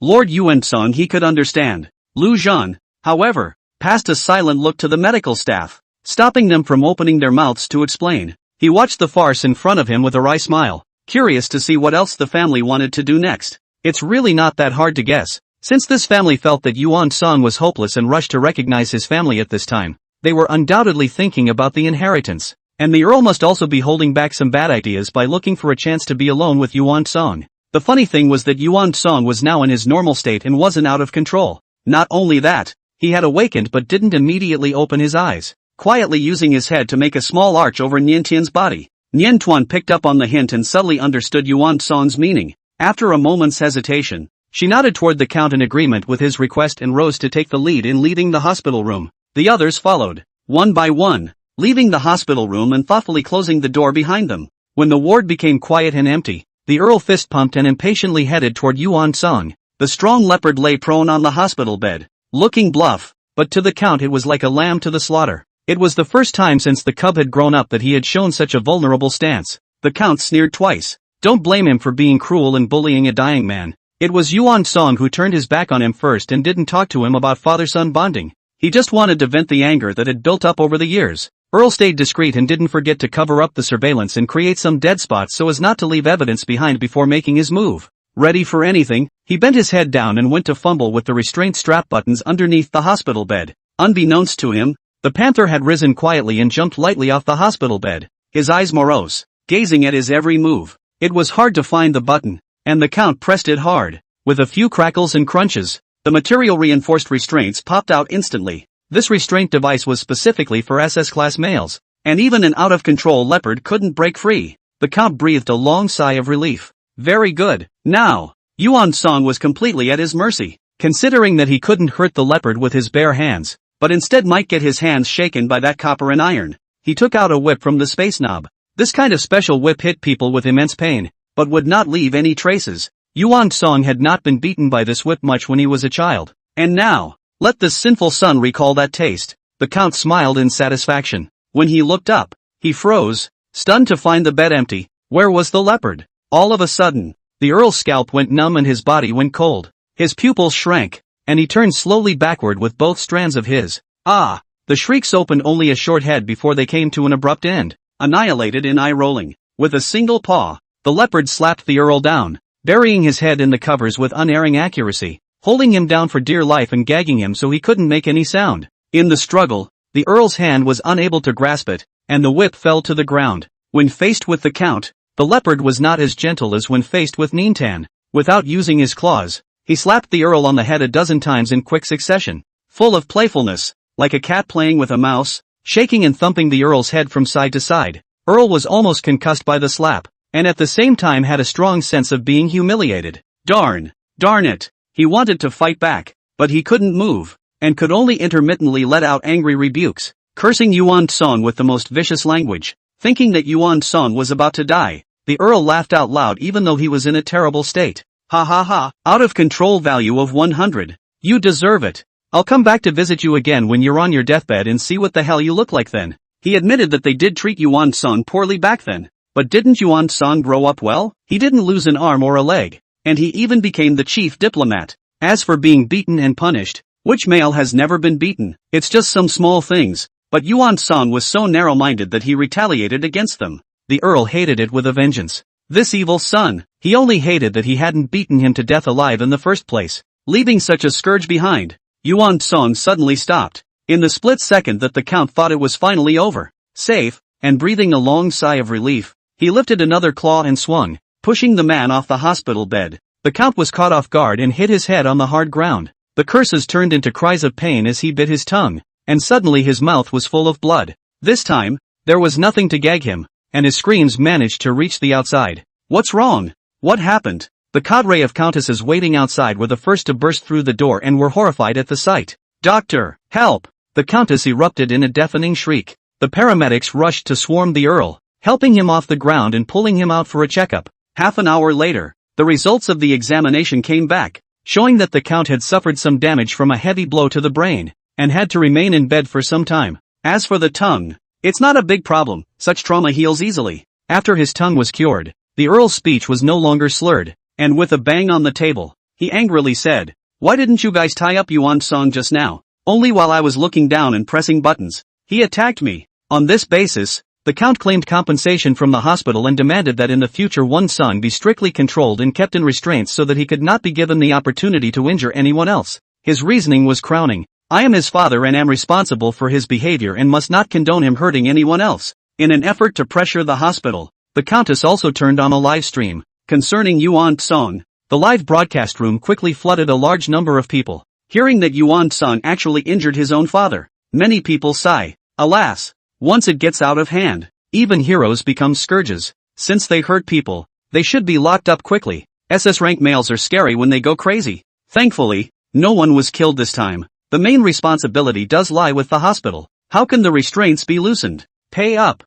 Lord Yuan Song he could understand. Lu Zhan, however, passed a silent look to the medical staff, stopping them from opening their mouths to explain. He watched the farce in front of him with a wry smile, curious to see what else the family wanted to do next. It's really not that hard to guess. Since this family felt that Yuan Song was hopeless and rushed to recognize his family at this time, they were undoubtedly thinking about the inheritance. And the Earl must also be holding back some bad ideas by looking for a chance to be alone with Yuan Song. The funny thing was that Yuan Song was now in his normal state and wasn't out of control. Not only that, he had awakened but didn't immediately open his eyes, quietly using his head to make a small arch over Nian Tian's body. Nian Tuan picked up on the hint and subtly understood Yuan Song's meaning. After a moment's hesitation, she nodded toward the Count in agreement with his request and rose to take the lead in leaving the hospital room. The others followed, one by one, leaving the hospital room and thoughtfully closing the door behind them. When the ward became quiet and empty, the Earl fist-pumped and impatiently headed toward Yuan Song. The strong leopard lay prone on the hospital bed, looking bluff, but to the Count it was like a lamb to the slaughter. It was the first time since the cub had grown up that he had shown such a vulnerable stance. The Count sneered twice. Don't blame him for being cruel and bullying a dying man. It was Yuan Song who turned his back on him first and didn't talk to him about father-son bonding. He just wanted to vent the anger that had built up over the years. Earl stayed discreet and didn't forget to cover up the surveillance and create some dead spots so as not to leave evidence behind before making his move. Ready for anything, he bent his head down and went to fumble with the restraint strap buttons underneath the hospital bed. Unbeknownst to him, the panther had risen quietly and jumped lightly off the hospital bed, his eyes morose, gazing at his every move. It was hard to find the button, and the Count pressed it hard. With a few crackles and crunches, the material-reinforced restraints popped out instantly. This restraint device was specifically for SS-class males, and even an out-of-control leopard couldn't break free. The Count breathed a long sigh of relief. Very good. Now, Yuan Song was completely at his mercy, considering that he couldn't hurt the leopard with his bare hands, but instead might get his hands shaken by that copper and iron. He took out a whip from the space knob. This kind of special whip hit people with immense pain, but would not leave any traces. Yuan Song had not been beaten by this whip much when he was a child, and now, let this sinful son recall that taste. The Count smiled in satisfaction. When he looked up, he froze, stunned to find the bed empty. Where was the leopard? All of a sudden, the Earl's scalp went numb and his body went cold. His pupils shrank, and he turned slowly backward with both strands of his. Ah! The shrieks opened only a short head before they came to an abrupt end. Annihilated in eye-rolling. With a single paw, the leopard slapped the Earl down, burying his head in the covers with unerring accuracy, holding him down for dear life and gagging him so he couldn't make any sound. In the struggle, the Earl's hand was unable to grasp it, and the whip fell to the ground. When faced with the Count, the leopard was not as gentle as when faced with Nintan. Without using his claws, he slapped the Earl on the head a dozen times in quick succession, full of playfulness, like a cat playing with a mouse, shaking and thumping the Earl's head from side to side. Earl was almost concussed by the slap, and at the same time had a strong sense of being humiliated. Darn it. He wanted to fight back, but he couldn't move, and could only intermittently let out angry rebukes, cursing Yuan Song with the most vicious language. Thinking that Yuan Song was about to die, the Earl laughed out loud even though he was in a terrible state. Ha ha ha, out of control value of 100. You deserve it. I'll come back to visit you again when you're on your deathbed and see what the hell you look like then. He admitted that they did treat Yuan Song poorly back then, but didn't Yuan Song grow up well? He didn't lose an arm or a leg, and he even became the chief diplomat. As for being beaten and punished, which male has never been beaten? It's just some small things, but Yuan Song was so narrow-minded that he retaliated against them. The Earl hated it with a vengeance. This evil son, he only hated that he hadn't beaten him to death alive in the first place, leaving such a scourge behind. Yuan Song suddenly stopped. In the split second that the Count thought it was finally over, safe, and breathing a long sigh of relief, he lifted another claw and swung, pushing the man off the hospital bed. The Count was caught off guard and hit his head on the hard ground. The curses turned into cries of pain as he bit his tongue, and suddenly his mouth was full of blood. This time, there was nothing to gag him, and his screams managed to reach the outside. What's wrong? What happened? The cadre of countesses waiting outside were the first to burst through the door and were horrified at the sight. Doctor, help! The countess erupted in a deafening shriek. The paramedics rushed to swarm the Earl, helping him off the ground and pulling him out for a checkup. Half an hour later, the results of the examination came back, showing that the Count had suffered some damage from a heavy blow to the brain, and had to remain in bed for some time. As for the tongue, it's not a big problem, such trauma heals easily. After his tongue was cured, the Earl's speech was no longer slurred, and with a bang on the table, he angrily said, "Why didn't you guys tie up Yuan Song just now? Only while I was looking down and pressing buttons. He attacked me." On this basis, the Count claimed compensation from the hospital and demanded that in the future Yuan Song be strictly controlled and kept in restraints so that he could not be given the opportunity to injure anyone else. His reasoning was crowning. "I am his father and am responsible for his behavior and must not condone him hurting anyone else." In an effort to pressure the hospital, the Countess also turned on a live stream concerning Yuan Song. The live broadcast room quickly flooded a large number of people. Hearing that Yuan Song actually injured his own father, many people sigh. Alas, once it gets out of hand, even heroes become scourges. Since they hurt people, they should be locked up quickly. SS rank males are scary when they go crazy. Thankfully, no one was killed this time. The main responsibility does lie with the hospital. How can the restraints be loosened? Pay up.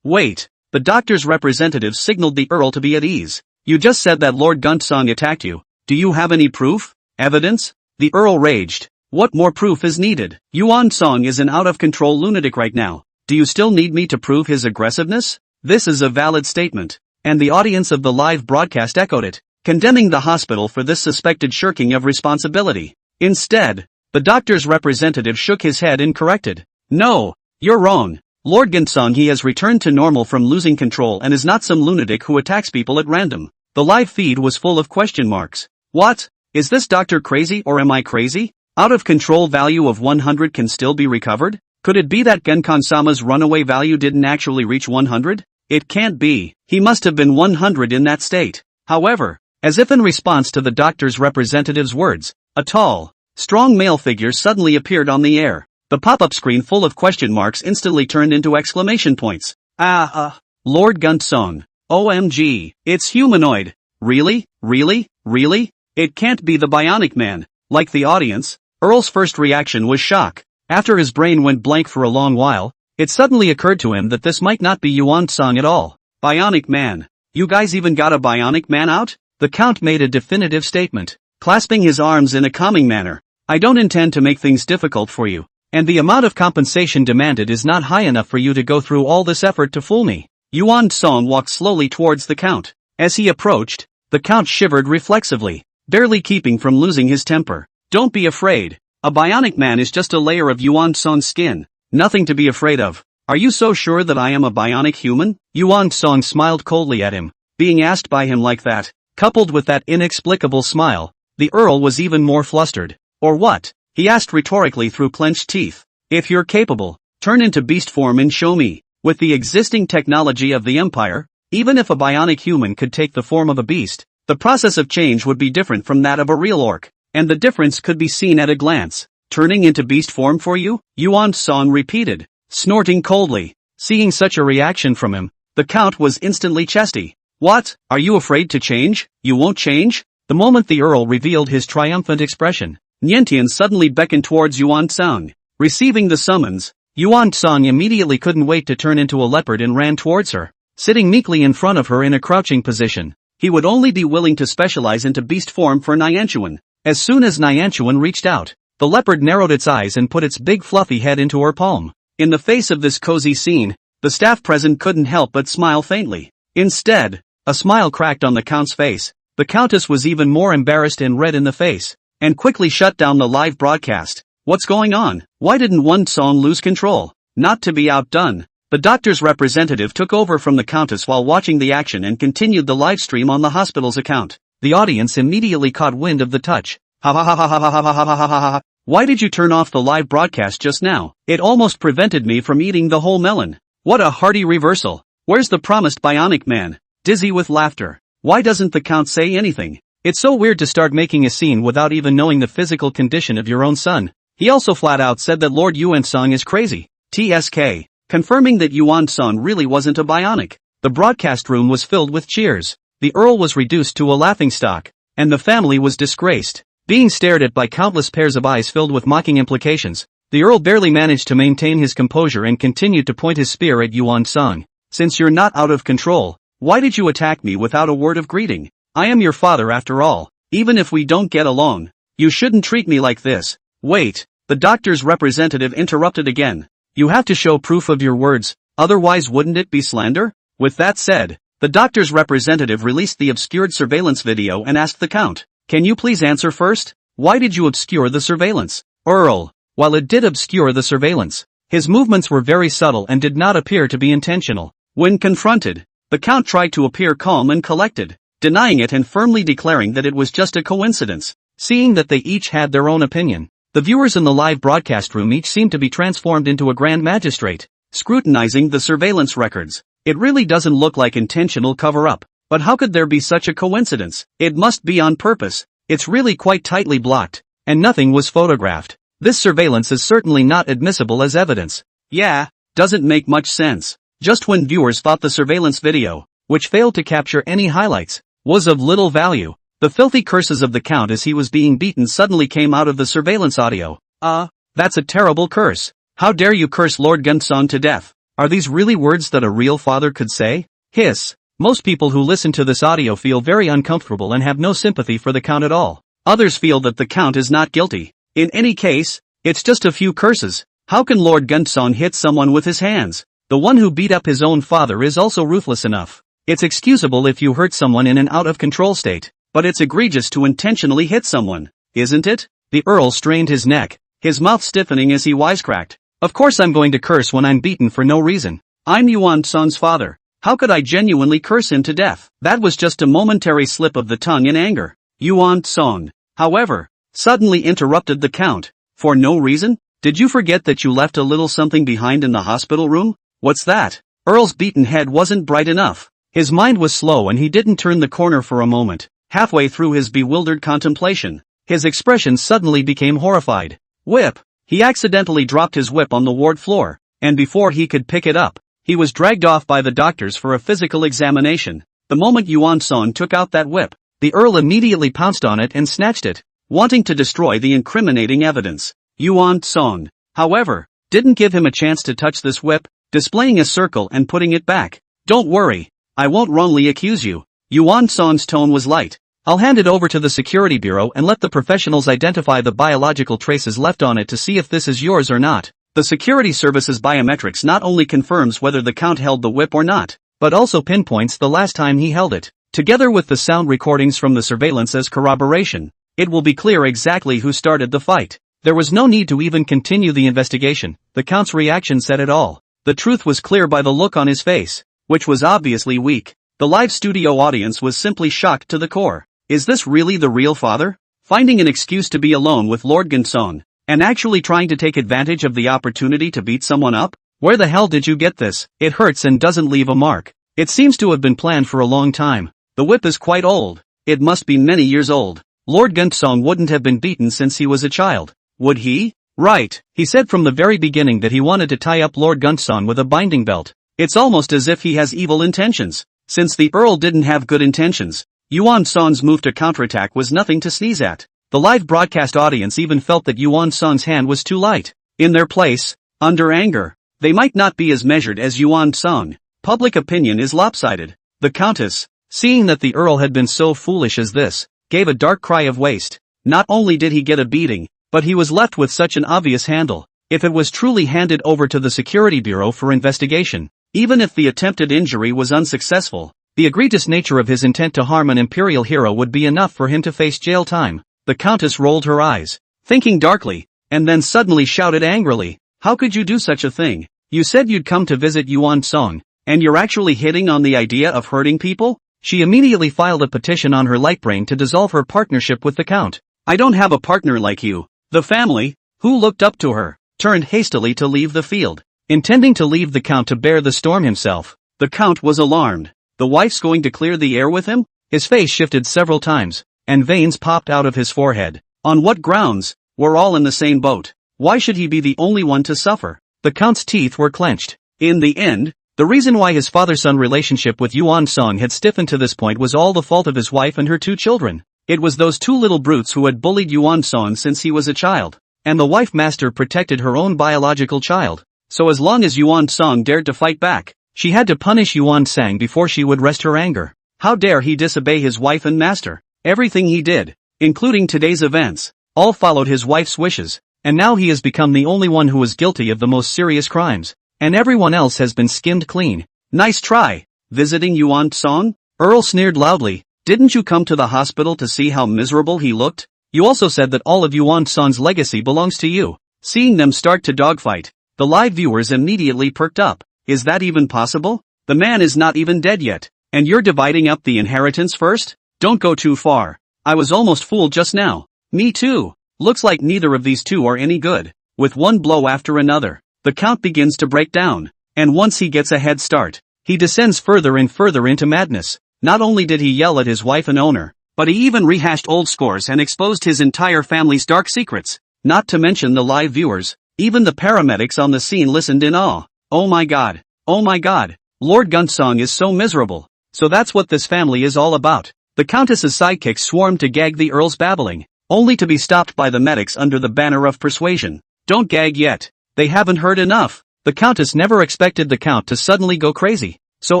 Wait. The doctor's representative signaled the Earl to be at ease. You just said that Lord Guntsong attacked you. Do you have any proof? Evidence? The Earl raged. What more proof is needed? Yuan Song is an out-of-control lunatic right now. Do you still need me to prove his aggressiveness? This is a valid statement. And the audience of the live broadcast echoed it, condemning the hospital for this suspected shirking of responsibility. Instead, the doctor's representative shook his head and corrected. No, you're wrong. Lord Guntsong he has returned to normal from losing control and is not some lunatic who attacks people at random. The live feed was full of question marks. What? Is this doctor crazy or am I crazy? Out of control value of 100 can still be recovered? Could it be that Genkon-sama's runaway value didn't actually reach 100? It can't be. He must have been 100 in that state. However, as if in response to the doctor's representative's words, a tall, strong male figure suddenly appeared on the air. The pop-up screen full of question marks instantly turned into exclamation points. Lord Guntsong. OMG. It's humanoid. Really? Really? Really? It can't be the Bionic Man. Like the audience, Earl's first reaction was shock. After his brain went blank for a long while, it suddenly occurred to him that this might not be Yuan Song at all. Bionic Man. You guys even got a Bionic Man out? The Count made a definitive statement, clasping his arms in a calming manner. I don't intend to make things difficult for you, and the amount of compensation demanded is not high enough for you to go through all this effort to fool me. Yuan Song walked slowly towards the Count. As he approached, the Count shivered reflexively, barely keeping from losing his temper. Don't be afraid. A Bionic Man is just a layer of Yuan Song's skin. Nothing to be afraid of. Are you so sure that I am a bionic human? Yuan Song smiled coldly at him. Being asked by him like that, coupled with that inexplicable smile, the Earl was even more flustered. Or what? He asked rhetorically through clenched teeth. If you're capable, turn into beast form and show me. With the existing technology of the Empire, even if a bionic human could take the form of a beast, the process of change would be different from that of a real orc, and the difference could be seen at a glance. Turning into beast form for you? Yuan Song repeated, snorting coldly. Seeing such a reaction from him, the Count was instantly chesty. What? Are you afraid to change? You won't change? The moment the Earl revealed his triumphant expression, Niantian suddenly beckoned towards Yuan Song. Receiving the summons, Yuan Song immediately couldn't wait to turn into a leopard and ran towards her, sitting meekly in front of her in a crouching position. He would only be willing to specialize into beast form for Niantian. As soon as Niantian reached out, the leopard narrowed its eyes and put its big fluffy head into her palm. In the face of this cozy scene, the staff present couldn't help but smile faintly. Instead, a smile cracked on the Count's face. The Countess was even more embarrassed and red in the face, and quickly shut down the live broadcast. What's going on? Why didn't Yuan Song lose control? Not to be outdone, the doctor's representative took over from the Countess while watching the action and continued the live stream on the hospital's account. The audience immediately caught wind of the touch. Ha ha ha ha ha ha ha ha ha ha ha. Why did you turn off the live broadcast just now? It almost prevented me from eating the whole melon. What a hearty reversal. Where's the promised Bionic Man? Dizzy with laughter. Why doesn't the Count say anything? It's so weird to start making a scene without even knowing the physical condition of your own son. He also flat out said that Lord Yuan Song is crazy. TSK. Confirming that Yuan Song really wasn't a bionic. The broadcast room was filled with cheers. The Earl was reduced to a laughingstock, and the family was disgraced. Being stared at by countless pairs of eyes filled with mocking implications, the Earl barely managed to maintain his composure and continued to point his spear at Yuan Song. Since you're not out of control, why did you attack me without a word of greeting? I am your father after all. Even if we don't get along, you shouldn't treat me like this. Wait, the doctor's representative interrupted again. You have to show proof of your words, otherwise wouldn't it be slander? With that said, the doctor's representative released the obscured surveillance video and asked the Count, can you please answer first? Why did you obscure the surveillance? Earl, while it did obscure the surveillance, his movements were very subtle and did not appear to be intentional. When confronted, the Count tried to appear calm and collected, denying it and firmly declaring that it was just a coincidence. Seeing that they each had their own opinion, the viewers in the live broadcast room each seemed to be transformed into a grand magistrate. scrutinizing the surveillance records. It really doesn't look like intentional cover-up. But how could there be such a coincidence? It must be on purpose. It's really quite tightly blocked, and nothing was photographed. This surveillance is certainly not admissible as evidence. Yeah, doesn't make much sense. Just when viewers thought the surveillance video, which failed to capture any highlights, was of little value, the filthy curses of the Count as he was being beaten suddenly came out of the surveillance audio. That's a terrible curse. How dare you curse Lord Gunson to death? Are these really words that a real father could say? Hiss. Most people who listen to this audio feel very uncomfortable and have no sympathy for the Count at all. Others feel that the Count is not guilty. In any case, it's just a few curses. How can Lord Gunson hit someone with his hands? The one who beat up his own father is also ruthless enough. It's excusable if you hurt someone in an out-of-control state, but it's egregious to intentionally hit someone, isn't it? The Earl strained his neck, his mouth stiffening as he wisecracked. Of course I'm going to curse when I'm beaten for no reason. I'm Yuan Son's father. How could I genuinely curse him to death? That was just a momentary slip of the tongue in anger. Yuan Son, however, suddenly interrupted the Count. For no reason? Did you forget that you left a little something behind in the hospital room? What's that? Earl's beaten head wasn't bright enough. His mind was slow and he didn't turn the corner for a moment. Halfway through his bewildered contemplation, his expression suddenly became horrified. Whip! He accidentally dropped his whip on the ward floor, and before he could pick it up, he was dragged off by the doctors for a physical examination. The moment Yuan Son took out that whip, the Earl immediately pounced on it and snatched it, wanting to destroy the incriminating evidence. Yuan Son, however, didn't give him a chance to touch this whip, displaying a circle and putting it back. Don't worry, I won't wrongly accuse you. Yuan Son's tone was light. I'll hand it over to the security bureau and let the professionals identify the biological traces left on it to see if this is yours or not. The security service's biometrics not only confirms whether the Count held the whip or not, but also pinpoints the last time he held it. Together with the sound recordings from the surveillance as corroboration, it will be clear exactly who started the fight. There was no need to even continue the investigation. The Count's reaction said it all. The truth was clear by the look on his face, which was obviously weak. The live studio audience was simply shocked to the core. Is this really the real father? Finding an excuse to be alone with Lord Gunson, and actually trying to take advantage of the opportunity to beat someone up? Where the hell did you get this? It hurts and doesn't leave a mark. It seems to have been planned for a long time. The whip is quite old. It must be many years old. Lord Gunson wouldn't have been beaten since he was a child. Would he? Right. He said from the very beginning that he wanted to tie up Lord Gunson with a binding belt. It's almost as if he has evil intentions. Since the Earl didn't have good intentions, Yuan Son's move to counterattack was nothing to sneeze at. The live broadcast audience even felt that Yuan Son's hand was too light. In their place, under anger, they might not be as measured as Yuan Son. Public opinion is lopsided. The Countess, seeing that the Earl had been so foolish as this, gave a dark cry of waste. Not only did he get a beating, but he was left with such an obvious handle. If it was truly handed over to the Security Bureau for investigation, even if the attempted injury was unsuccessful, the egregious nature of his intent to harm an Imperial hero would be enough for him to face jail time. The Countess rolled her eyes, thinking darkly, and then suddenly shouted angrily, "How could you do such a thing? You said you'd come to visit Yuan Son, and you're actually hitting on the idea of hurting people?" She immediately filed a petition on her light brain to dissolve her partnership with the Count. "I don't have a partner like you." The family, who looked up to her, turned hastily to leave the field, intending to leave the Count to bear the storm himself. The Count was alarmed. The wife's going to clear the air with him? His face shifted several times, and veins popped out of his forehead. On what grounds? We're all in the same boat. Why should he be the only one to suffer? The Count's teeth were clenched. In the end, the reason why his father-son relationship with Yuan Son had stiffened to this point was all the fault of his wife and her two children. It was those two little brutes who had bullied Yuan Son since he was a child, and the wife master protected her own biological child. So as long as Yuan Son dared to fight back, she had to punish Yuan Sang before she would rest her anger. How dare he disobey his wife and master? Everything he did, including today's events, all followed his wife's wishes, and now he has become the only one who is guilty of the most serious crimes, and everyone else has been skimmed clean. Nice try, visiting Yuan Son? Earl sneered loudly. Didn't you come to the hospital to see how miserable he looked? You also said that all of Yuan Son's legacy belongs to you. Seeing them start to dogfight, the live viewers immediately perked up. Is that even possible? The man is not even dead yet, and you're dividing up the inheritance first? Don't go too far. I was almost fooled just now. Me too. Looks like neither of these two are any good. With one blow after another, the Count begins to break down, And once he gets a head start, he descends further and further into madness. Not only did he yell at his wife and owner, but he even rehashed old scores and exposed his entire family's dark secrets. Not to mention the live viewers, even the paramedics on the scene listened in awe. Oh my god. Oh my god. Lord Gunsong is so miserable. So that's what this family is all about. The Countess's sidekicks swarmed to gag the Earl's babbling, only to be stopped by the medics under the banner of persuasion. Don't gag yet. They haven't heard enough. The Countess never expected the Count to suddenly go crazy, so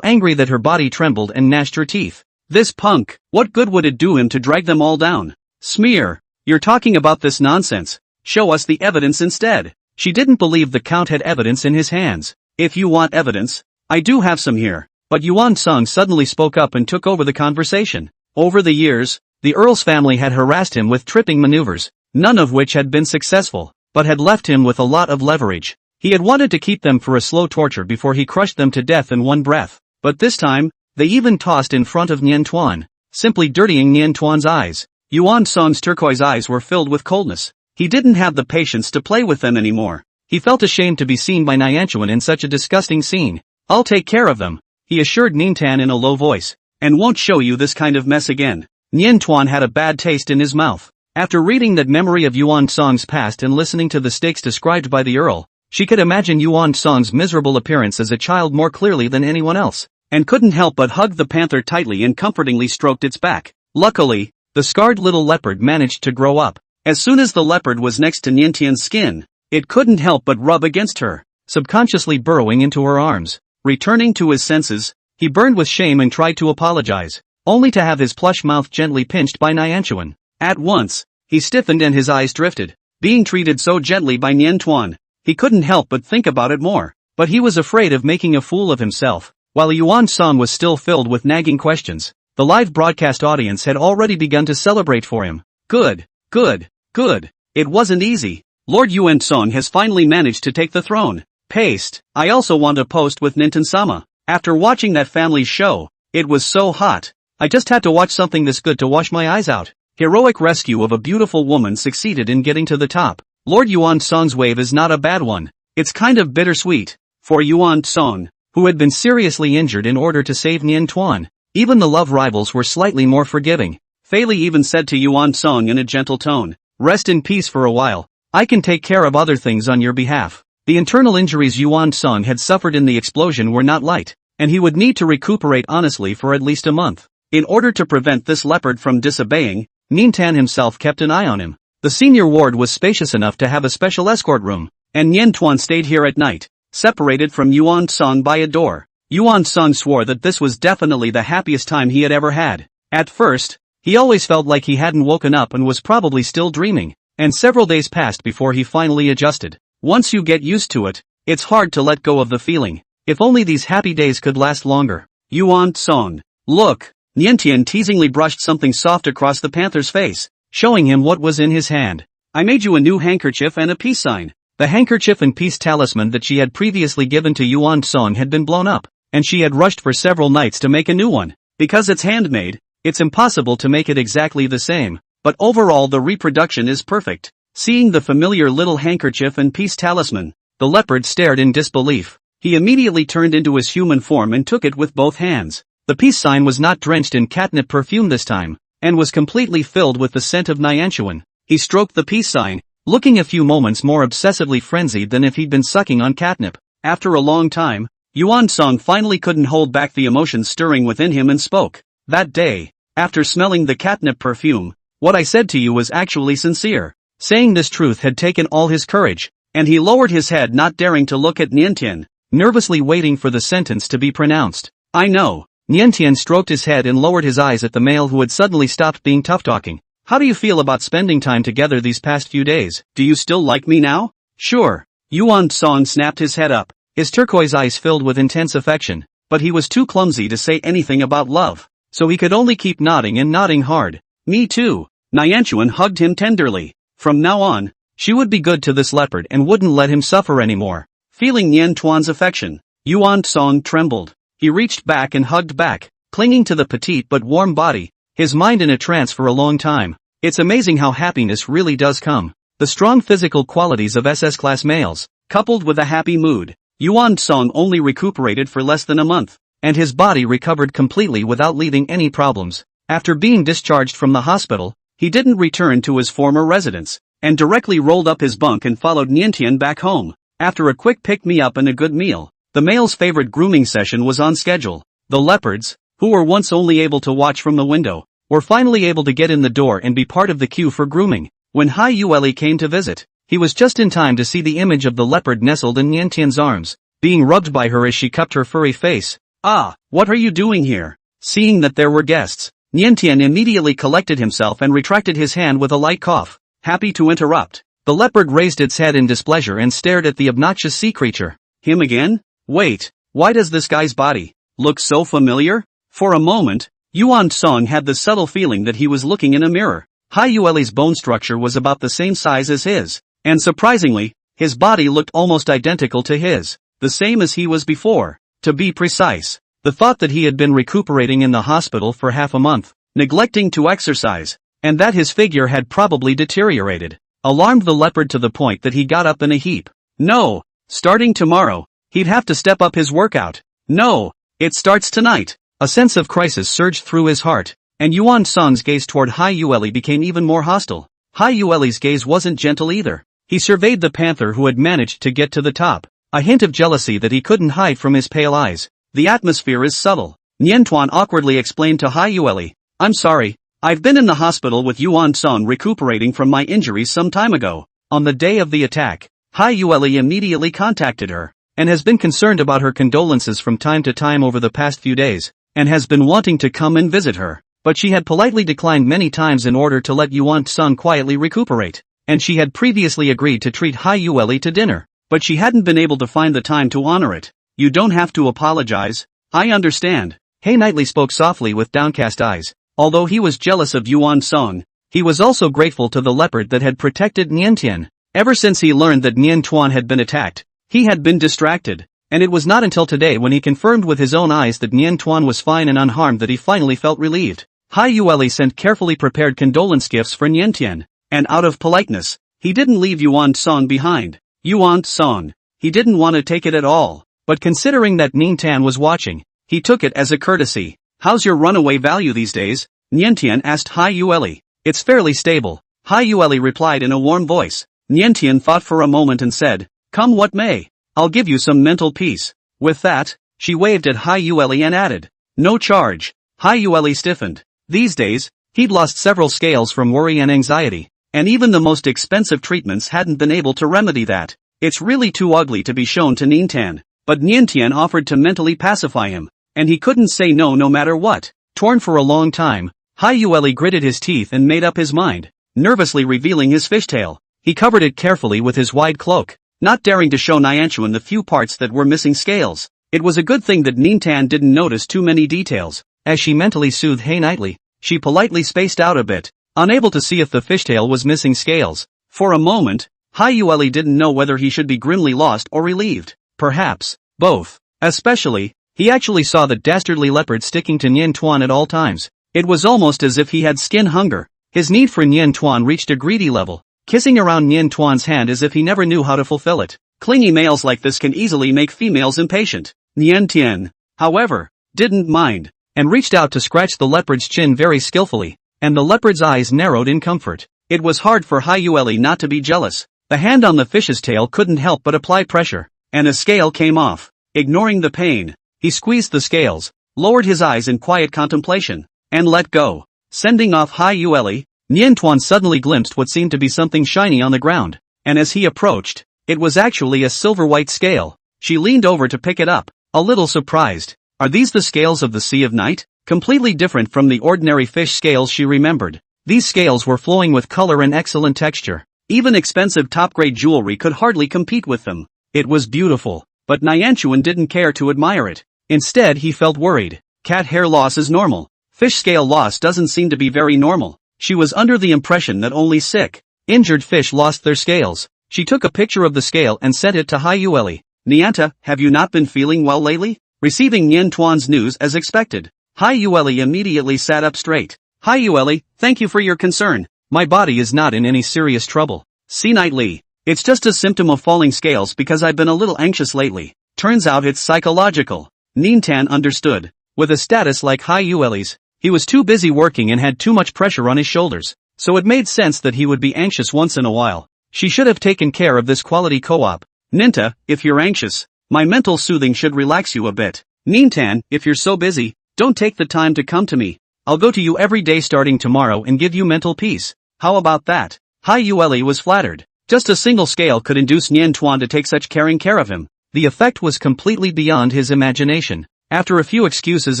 angry that her body trembled and gnashed her teeth. This punk, what good would it do him to drag them all down? Smear. You're talking about this nonsense. Show us the evidence instead. She didn't believe the Count had evidence in his hands. If you want evidence, I do have some here. But Yuan Song suddenly spoke up and took over the conversation. Over the years, the Earl's family had harassed him with tripping maneuvers, none of which had been successful, but had left him with a lot of leverage. He had wanted to keep them for a slow torture before he crushed them to death in one breath. But this time, they even tossed in front of Nian Tuan, simply dirtying Nian Tuan's eyes. Yuan Song's turquoise eyes were filled with coldness. He didn't have the patience to play with them anymore. He felt ashamed to be seen by Nianchuan in such a disgusting scene. I'll take care of them, he assured Nintan in a low voice, and won't show you this kind of mess again. Nian Tuan had a bad taste in his mouth. After reading that memory of Yuan Song's past and listening to the stakes described by the Earl, she could imagine Yuan Song's miserable appearance as a child more clearly than anyone else, and couldn't help but hug the panther tightly and comfortingly stroked its back. Luckily, the scarred little leopard managed to grow up. As soon as the leopard was next to Niantian's skin, it couldn't help but rub against her, subconsciously burrowing into her arms. Returning to his senses, he burned with shame and tried to apologize, only to have his plush mouth gently pinched by Nianchuan. At once, he stiffened and his eyes drifted. Being treated so gently by Nian Tuan, he couldn't help but think about it more, but he was afraid of making a fool of himself. While Yuan Song was still filled with nagging questions, the live broadcast audience had already begun to celebrate for him. Good, good, good. It wasn't easy. Lord Yuan Song has finally managed to take the throne. Paste. I also want to post with Ninten-sama. After watching that family's show, it was so hot. I just had to watch something this good to wash my eyes out. Heroic rescue of a beautiful woman succeeded in getting to the top. Lord Yuan Song's wave is not a bad one. It's kind of bittersweet. For Yuan Song, who had been seriously injured in order to save Nian Tuan, even the love rivals were slightly more forgiving. Fei Li even said to Yuan Song in a gentle tone, "Rest in peace for a while. I can take care of other things on your behalf." The internal injuries Yuan Song had suffered in the explosion were not light, and he would need to recuperate honestly for at least a month. In order to prevent this leopard from disobeying, Nintan himself kept an eye on him. The senior ward was spacious enough to have a special escort room, and Nian Tuan stayed here at night, separated from Yuan Song by a door. Yuan Song swore that this was definitely the happiest time he had ever had. At first, he always felt like he hadn't woken up and was probably still dreaming, and several days passed before he finally adjusted. Once you get used to it, it's hard to let go of the feeling. If only these happy days could last longer. Yuan Song. Look. Niantian teasingly brushed something soft across the panther's face, showing him what was in his hand. I made you a new handkerchief and a peace sign. The handkerchief and peace talisman that she had previously given to Yuan Song had been blown up, and she had rushed for several nights to make a new one. Because it's handmade, it's impossible to make it exactly the same, but overall the reproduction is perfect. Seeing the familiar little handkerchief and peace talisman, the leopard stared in disbelief. He immediately turned into his human form and took it with both hands. The peace sign was not drenched in catnip perfume this time, and was completely filled with the scent of Nianchuan. He stroked the peace sign, looking a few moments more obsessively frenzied than if he'd been sucking on catnip. After a long time, Yuan Song finally couldn't hold back the emotions stirring within him and spoke. That day, after smelling the catnip perfume, what I said to you was actually sincere. Saying this truth had taken all his courage, and he lowered his head, not daring to look at Niantian, nervously waiting for the sentence to be pronounced. I know. Niantian stroked his head and lowered his eyes at the male who had suddenly stopped being tough-talking. How do you feel about spending time together these past few days? Do you still like me now? Sure. Yuan Song snapped his head up, his turquoise eyes filled with intense affection, but he was too clumsy to say anything about love, so he could only keep nodding and nodding hard. Me too. Nianchuan hugged him tenderly. From now on, she would be good to this leopard and wouldn't let him suffer anymore. Feeling Nian Tuan's affection, Yuan Song trembled. He reached back and hugged back, clinging to the petite but warm body, his mind in a trance for a long time. It's amazing how happiness really does come. The strong physical qualities of SS-class males, coupled with a happy mood, Yuan Song only recuperated for less than a month, and his body recovered completely without leaving any problems. After being discharged from the hospital, he didn't return to his former residence, and directly rolled up his bunk and followed Niantian back home. After a quick pick-me-up and a good meal, the male's favorite grooming session was on schedule. The leopards, who were once only able to watch from the window, were finally able to get in the door and be part of the queue for grooming. When Hai Yueli came to visit, he was just in time to see the image of the leopard nestled in Niantian's arms, being rubbed by her as she cupped her furry face. "Ah, what are you doing here?" Seeing that there were guests, Niantian immediately collected himself and retracted his hand with a light cough. Happy to interrupt. The leopard raised its head in displeasure and stared at the obnoxious sea creature. Him again? Wait, why does this guy's body look so familiar? For a moment, Yuan Song had the subtle feeling that he was looking in a mirror. Hai Yueli's bone structure was about the same size as his, and surprisingly, his body looked almost identical to his, the same as he was before. To be precise, the thought that he had been recuperating in the hospital for half a month, neglecting to exercise, and that his figure had probably deteriorated, alarmed the leopard to the point that he got up in a heap. No, starting tomorrow, he'd have to step up his workout. No, it starts tonight. A sense of crisis surged through his heart, and Yuan Song's gaze toward Hai Yueli became even more hostile. Hai Yueli's gaze wasn't gentle either. He surveyed the panther who had managed to get to the top, a hint of jealousy that he couldn't hide from his pale eyes. The atmosphere is subtle. Niantuan awkwardly explained to Hai Yueli, "I'm sorry, I've been in the hospital with Yuan Song recuperating from my injuries some time ago." On the day of the attack, Hai Yueli immediately contacted her, and has been concerned about her condolences from time to time over the past few days, and has been wanting to come and visit her, but she had politely declined many times in order to let Yuan Song quietly recuperate, and she had previously agreed to treat Hai Yueli to dinner, but she hadn't been able to find the time to honor it. "You don't have to apologize, I understand." He Knightley spoke softly with downcast eyes. Although he was jealous of Yuan Song, he was also grateful to the leopard that had protected Niantian. Ever since he learned that Niantuan had been attacked, he had been distracted, and it was not until today when he confirmed with his own eyes that Niantuan was fine and unharmed that he finally felt relieved. Hai Yueli sent carefully prepared condolence gifts for Niantian, and out of politeness, he didn't leave Yuan Song behind. Yuan Song, he didn't want to take it at all, but considering that Niantian was watching, he took it as a courtesy. "How's your runaway value these days?" Niantian asked Hai Yueli. "It's fairly stable," Hai Yueli replied in a warm voice. Niantian thought for a moment and said, "Come what may, I'll give you some mental peace." With that, she waved at Hai Yueli and added, "No charge." Hai Yueli stiffened. These days, he'd lost several scales from worry and anxiety, and even the most expensive treatments hadn't been able to remedy that. It's really too ugly to be shown to Niantian, but Niantian offered to mentally pacify him, and he couldn't say no matter what. Torn for a long time, Hai Yueli gritted his teeth and made up his mind, nervously revealing his fishtail. He covered it carefully with his wide cloak, not daring to show Niantuan the few parts that were missing scales. It was a good thing that Niantian didn't notice too many details. As she mentally soothed He Knightley, she politely spaced out a bit, unable to see if the fishtail was missing scales. For a moment, Hai Yueli didn't know whether he should be grimly lost or relieved. Perhaps both. Especially, he actually saw the dastardly leopard sticking to Niantuan at all times. It was almost as if he had skin hunger. His need for Niantuan reached a greedy level, kissing around Niantuan's hand as if he never knew how to fulfill it. Clingy males like this can easily make females impatient. Niantian, however, didn't mind, and reached out to scratch the leopard's chin very skillfully, and the leopard's eyes narrowed in comfort. It was hard for Hai Yueli not to be jealous. The hand on the fish's tail couldn't help but apply pressure, and a scale came off. Ignoring the pain, he squeezed the scales, lowered his eyes in quiet contemplation, and let go. Sending off Hai Yueli, Niantuan suddenly glimpsed what seemed to be something shiny on the ground, and as he approached, it was actually a silver-white scale. She leaned over to pick it up, a little surprised. Are these the scales of the Sea of Night? Completely different from the ordinary fish scales she remembered. These scales were flowing with color and excellent texture. Even expensive top-grade jewelry could hardly compete with them. It was beautiful, but Niantuan didn't care to admire it. Instead he felt worried. Cat hair loss is normal. Fish scale loss doesn't seem to be very normal. She was under the impression that only sick, injured fish lost their scales. She took a picture of the scale and sent it to Hai Yueli. Nianta, have you not been feeling well lately? Receiving Niantuan's news as expected, Hai Yueli immediately sat up straight. Hai Yueli, thank you for your concern. My body is not in any serious trouble. See Knightley, it's just a symptom of falling scales because I've been a little anxious lately. Turns out it's psychological. Nintan understood. With a status like High Ueli's, he was too busy working and had too much pressure on his shoulders, so it made sense that he would be anxious once in a while. She should have taken care of this quality co-op. Ninta, if you're anxious, my mental soothing should relax you a bit. Nintan, if you're so busy, don't take the time to come to me. I'll go to you every day starting tomorrow and give you mental peace. How about that? High Ueli was flattered. Just a single scale could induce Nian Tuan to take such caring care of him. The effect was completely beyond his imagination. After a few excuses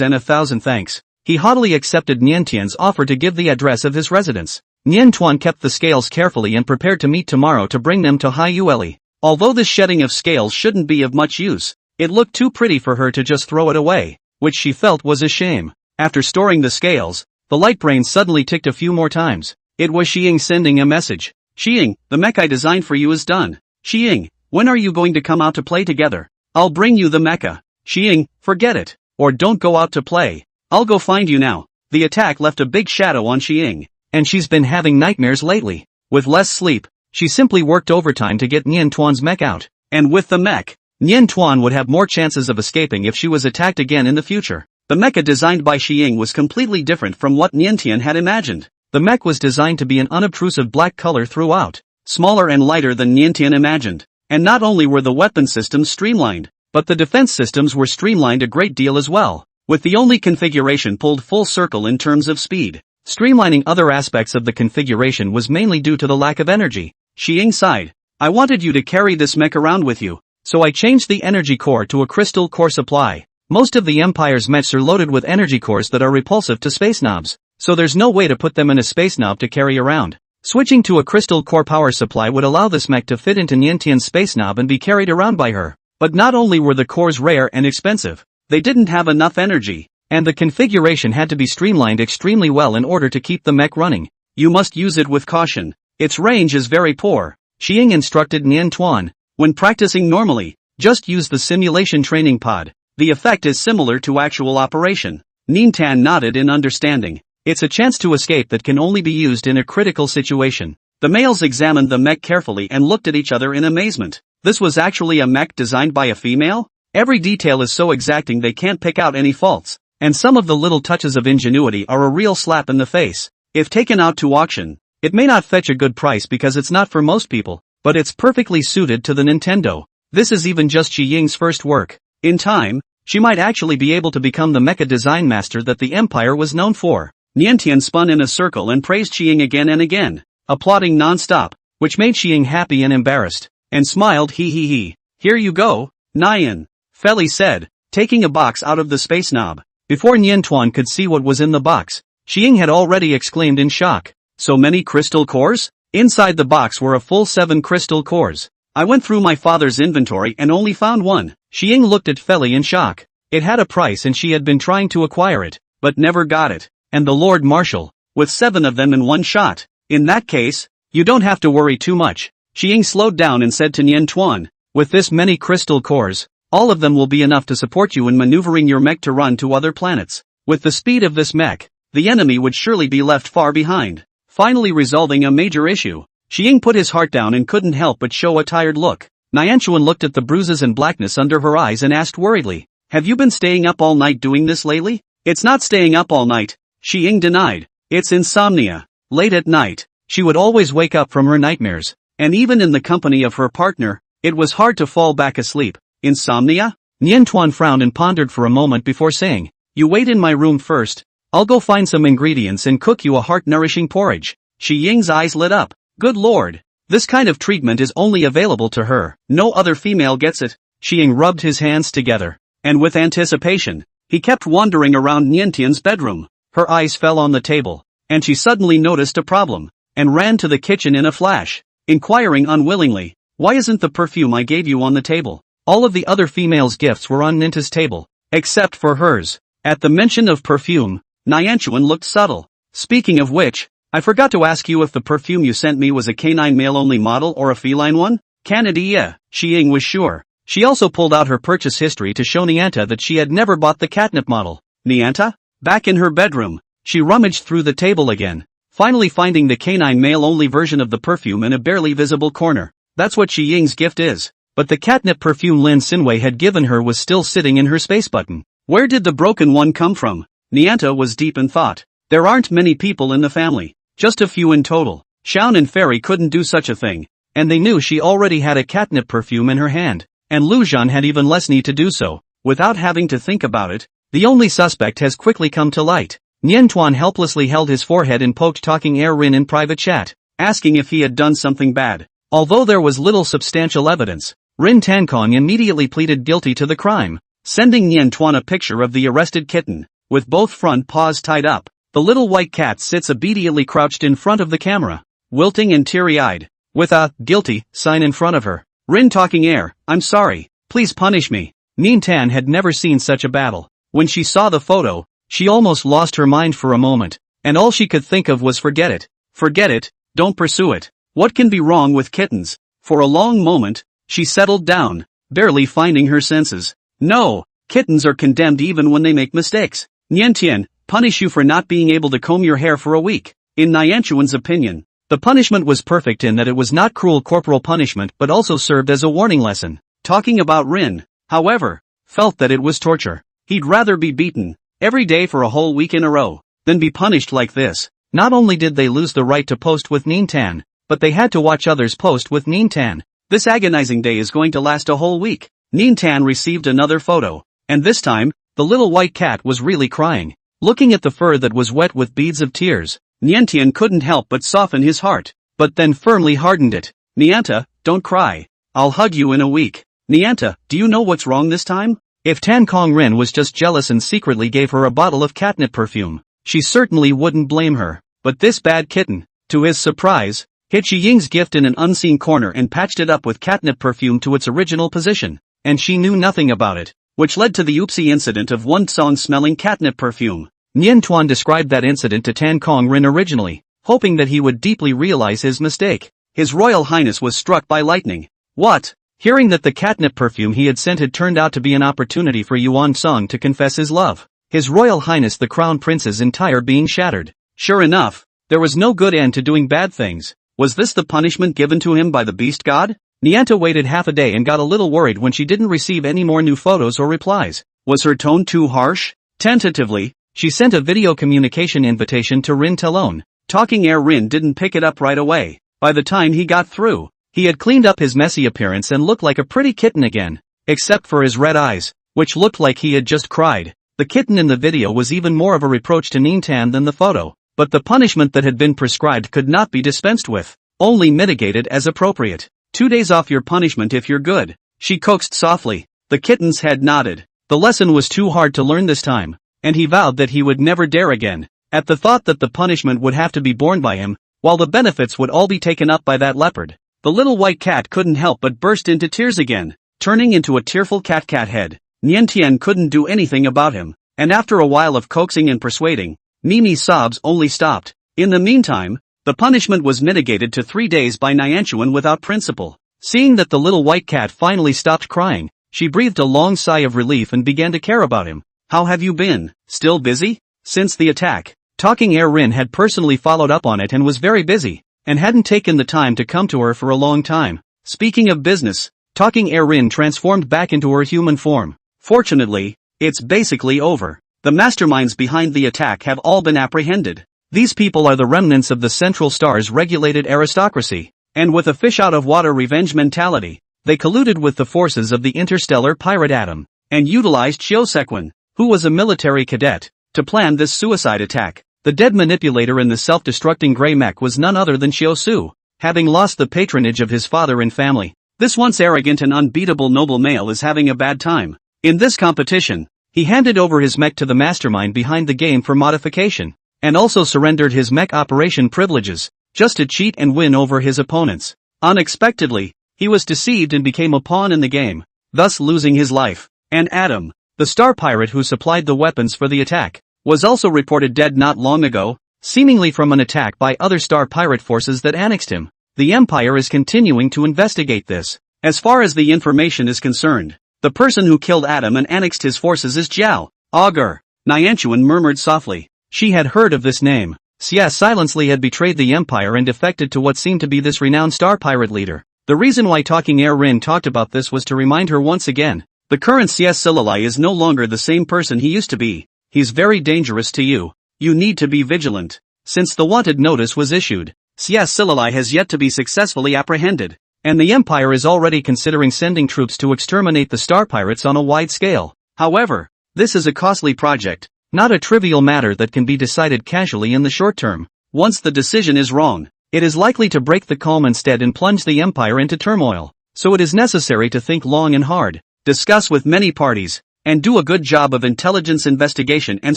and 1,000 thanks, he haughtily accepted Nian Tian's offer to give the address of his residence. Nian Tuan kept the scales carefully and prepared to meet tomorrow to bring them to High Ueli. Although this shedding of scales shouldn't be of much use, it looked too pretty for her to just throw it away, which she felt was a shame. After storing the scales, the light brain suddenly ticked a few more times. It was Xiying sending a message. Xiying, the mech I designed for you is done. Xiying, when are you going to come out to play together? I'll bring you the mecha. Xiying, forget it. Or don't go out to play. I'll go find you now. The attack left a big shadow on Xiying, and she's been having nightmares lately. With less sleep, she simply worked overtime to get Nian Tuan's mech out. And with the mech, Nian Tuan would have more chances of escaping if she was attacked again in the future. The mecha designed by Xiying was completely different from what Nian Tian had imagined. The mech was designed to be an unobtrusive black color throughout, smaller and lighter than Nian Tian imagined. And not only were the weapon systems streamlined, but the defense systems were streamlined a great deal as well, with the only configuration pulled full circle in terms of speed. Streamlining other aspects of the configuration was mainly due to the lack of energy. Xiying sighed. I wanted you to carry this mech around with you, so I changed the energy core to a crystal core supply. Most of the Empire's mechs are loaded with energy cores that are repulsive to space knobs, so there's no way to put them in a space knob to carry around. Switching to a crystal core power supply would allow this mech to fit into Nian Tian's space knob and be carried around by her. But not only were the cores rare and expensive, they didn't have enough energy, and the configuration had to be streamlined extremely well in order to keep the mech running. You must use it with caution. Its range is very poor. Xiying instructed Nian Tuan. When practicing normally, just use the simulation training pod. The effect is similar to actual operation. Nintan nodded in understanding. It's a chance to escape that can only be used in a critical situation. The males examined the mech carefully and looked at each other in amazement. This was actually a mech designed by a female? Every detail is so exacting they can't pick out any faults, and some of the little touches of ingenuity are a real slap in the face. If taken out to auction, it may not fetch a good price because it's not for most people, but it's perfectly suited to the Nintendo. This is even just Xiying's first work. In time, she might actually be able to become the mecha design master that the Empire was known for. Nian Tian spun in a circle and praised Xiying again and again, applauding non-stop, which made Xiying happy and embarrassed, and smiled he. Here you go, Nian, Feli said, taking a box out of the space knob. Before Nian Tuan could see what was in the box, Xiying had already exclaimed in shock. So many crystal cores? Inside the box were a full 7 crystal cores. I went through my father's inventory and only found one. Xiying looked at Feli in shock. It had a price and she had been trying to acquire it, but never got it. And the Lord Marshal, with 7 of them in one shot. In that case, you don't have to worry too much. Xiying slowed down and said to Nian Tuan, with this many crystal cores, all of them will be enough to support you in maneuvering your mech to run to other planets. With the speed of this mech, the enemy would surely be left far behind. Finally resolving a major issue, Xiying put his heart down and couldn't help but show a tired look. Nianchuan looked at the bruises and blackness under her eyes and asked worriedly, have you been staying up all night doing this lately? It's not staying up all night, Xiying denied. It's insomnia. Late at night, she would always wake up from her nightmares, and even in the company of her partner, it was hard to fall back asleep. Insomnia? Nian Tuan frowned and pondered for a moment before saying, you wait in my room first. I'll go find some ingredients and cook you a heart-nourishing porridge. Xiying's eyes lit up. Good lord. This kind of treatment is only available to her. No other female gets it. Xiying rubbed his hands together, and with anticipation, he kept wandering around Nian Tian's bedroom. Her eyes fell on the table, and she suddenly noticed a problem, and ran to the kitchen in a flash, inquiring unwillingly, why isn't the perfume I gave you on the table? All of the other females' gifts were on Ninta's table, except for hers. At the mention of perfume, Nianchuan looked subtle. Speaking of which, I forgot to ask you if the perfume you sent me was a canine male-only model or a feline one? Canady, yeah, Xiying was sure. She also pulled out her purchase history to show Nianta that she had never bought the catnip model. Nianta? Back in her bedroom, she rummaged through the table again, finally finding the canine male-only version of the perfume in a barely visible corner. That's what Xiying's gift is. but the catnip perfume Lin Sinwei had given her was still sitting in her space button. Where did the broken one come from? Nianta was deep in thought. There aren't many people in the family, just a few in total. Xiao and Fairy couldn't do such a thing, and they knew she already had a catnip perfume in her hand, and Lu Zhan had even less need to do so. Without having to think about it, the only suspect has quickly come to light. Nian Tuan helplessly held his forehead and poked Talking Air Rin in private chat, asking if he had done something bad. Although there was little substantial evidence, Rin Tankong immediately pleaded guilty to the crime, sending Nian Tuan a picture of the arrested kitten. With both front paws tied up, the little white cat sits obediently crouched in front of the camera, wilting and teary-eyed, with a guilty sign in front of her. Rin Talking Air, I'm sorry, please punish me. Nin Tan had never seen such a battle. When she saw the photo, she almost lost her mind for a moment, and all she could think of was forget it. Forget it, don't pursue it. What can be wrong with kittens? For a long moment, she settled down, barely finding her senses. No, kittens are condemned even when they make mistakes. Niantian, punish you for not being able to comb your hair for a week. In Nianchuan's opinion, the punishment was perfect in that it was not cruel corporal punishment but also served as a warning lesson. Talking about Rin, however, felt that it was torture. He'd rather be beaten every day for a whole week in a row than be punished like this. Not only did they lose the right to post with Nintan, but they had to watch others post with Nintan. This agonizing day is going to last a whole week. Nintan received another photo, and this time, the little white cat was really crying. Looking at the fur that was wet with beads of tears, Niantian couldn't help but soften his heart, but then firmly hardened it. Nianta, don't cry. I'll hug you in a week. Nianta, do you know what's wrong this time? If Tan Kong Rin was just jealous and secretly gave her a bottle of catnip perfume, she certainly wouldn't blame her. But this bad kitten, to his surprise, hid Shi Ying's gift in an unseen corner and patched it up with catnip perfume to its original position, and she knew nothing about it, which led to the oopsie incident of one song smelling catnip perfume. Nian Tuan described that incident to Tan Kong Rin originally, hoping that he would deeply realize his mistake. His Royal Highness was struck by lightning. What? Hearing that the catnip perfume he had sent had turned out to be an opportunity for Yuan Song to confess his love, His Royal Highness the Crown Prince's entire being shattered. Sure enough, there was no good end to doing bad things. Was this the punishment given to him by the beast god? Nianta waited half a day and got a little worried when she didn't receive any more new photos or replies. Was her tone too harsh? Tentatively, she sent a video communication invitation to Rin Talon. Talking Air Rin didn't pick it up right away. By the time he got through, he had cleaned up his messy appearance and looked like a pretty kitten again, except for his red eyes, which looked like he had just cried. The kitten in the video was even more of a reproach to Nintan than the photo, but the punishment that had been prescribed could not be dispensed with, only mitigated as appropriate. 2 days off your punishment if you're good, she coaxed softly. The kitten's head nodded. The lesson was too hard to learn this time, and he vowed that he would never dare again. At the thought that the punishment would have to be borne by him, while the benefits would all be taken up by that leopard, the little white cat couldn't help but burst into tears again, turning into a tearful cat head. Niantian couldn't do anything about him, and after a while of coaxing and persuading, Mimi's sobs only stopped. In the meantime, the punishment was mitigated to 3 days by Nianchuan without principle. Seeing that the little white cat finally stopped crying, she breathed a long sigh of relief and began to care about him. How have you been? Still busy? Since the attack, Talking Air Rin had personally followed up on it and was very busy, and hadn't taken the time to come to her for a long time. Speaking of business, Talking Air Rin transformed back into her human form. Fortunately, it's basically over. The masterminds behind the attack have all been apprehended. These people are the remnants of the Central Star's regulated aristocracy, and with a fish-out-of-water revenge mentality, they colluded with the forces of the interstellar pirate Atom, and utilized Xiao, who was a military cadet, to plan this suicide attack. The dead manipulator in the self-destructing grey mech was none other than Xiao Su, having lost the patronage of his father and family. This once arrogant and unbeatable noble male is having a bad time. In this competition, he handed over his mech to the mastermind behind the game for modification, and also surrendered his mech operation privileges, just to cheat and win over his opponents. Unexpectedly, he was deceived and became a pawn in the game, thus losing his life. And Atom, the star pirate who supplied the weapons for the attack, was also reported dead not long ago, seemingly from an attack by other star pirate forces that annexed him. The Empire is continuing to investigate this. As far as the information is concerned, the person who killed Atom and annexed his forces is Jiao, Augur. Nianchuan murmured softly. She had heard of this name. Xia silently had betrayed the Empire and defected to what seemed to be this renowned star pirate leader. The reason why Talking Air Rin talked about this was to remind her once again. The current CS Sillalai is no longer the same person he used to be. He's very dangerous to you. You need to be vigilant. Since the wanted notice was issued, CS Sillalai has yet to be successfully apprehended, and the Empire is already considering sending troops to exterminate the Star Pirates on a wide scale. However, this is a costly project, not a trivial matter that can be decided casually in the short term. Once the decision is wrong, it is likely to break the calm instead and plunge the Empire into turmoil. So it is necessary to think long and hard, discuss with many parties, and do a good job of intelligence investigation and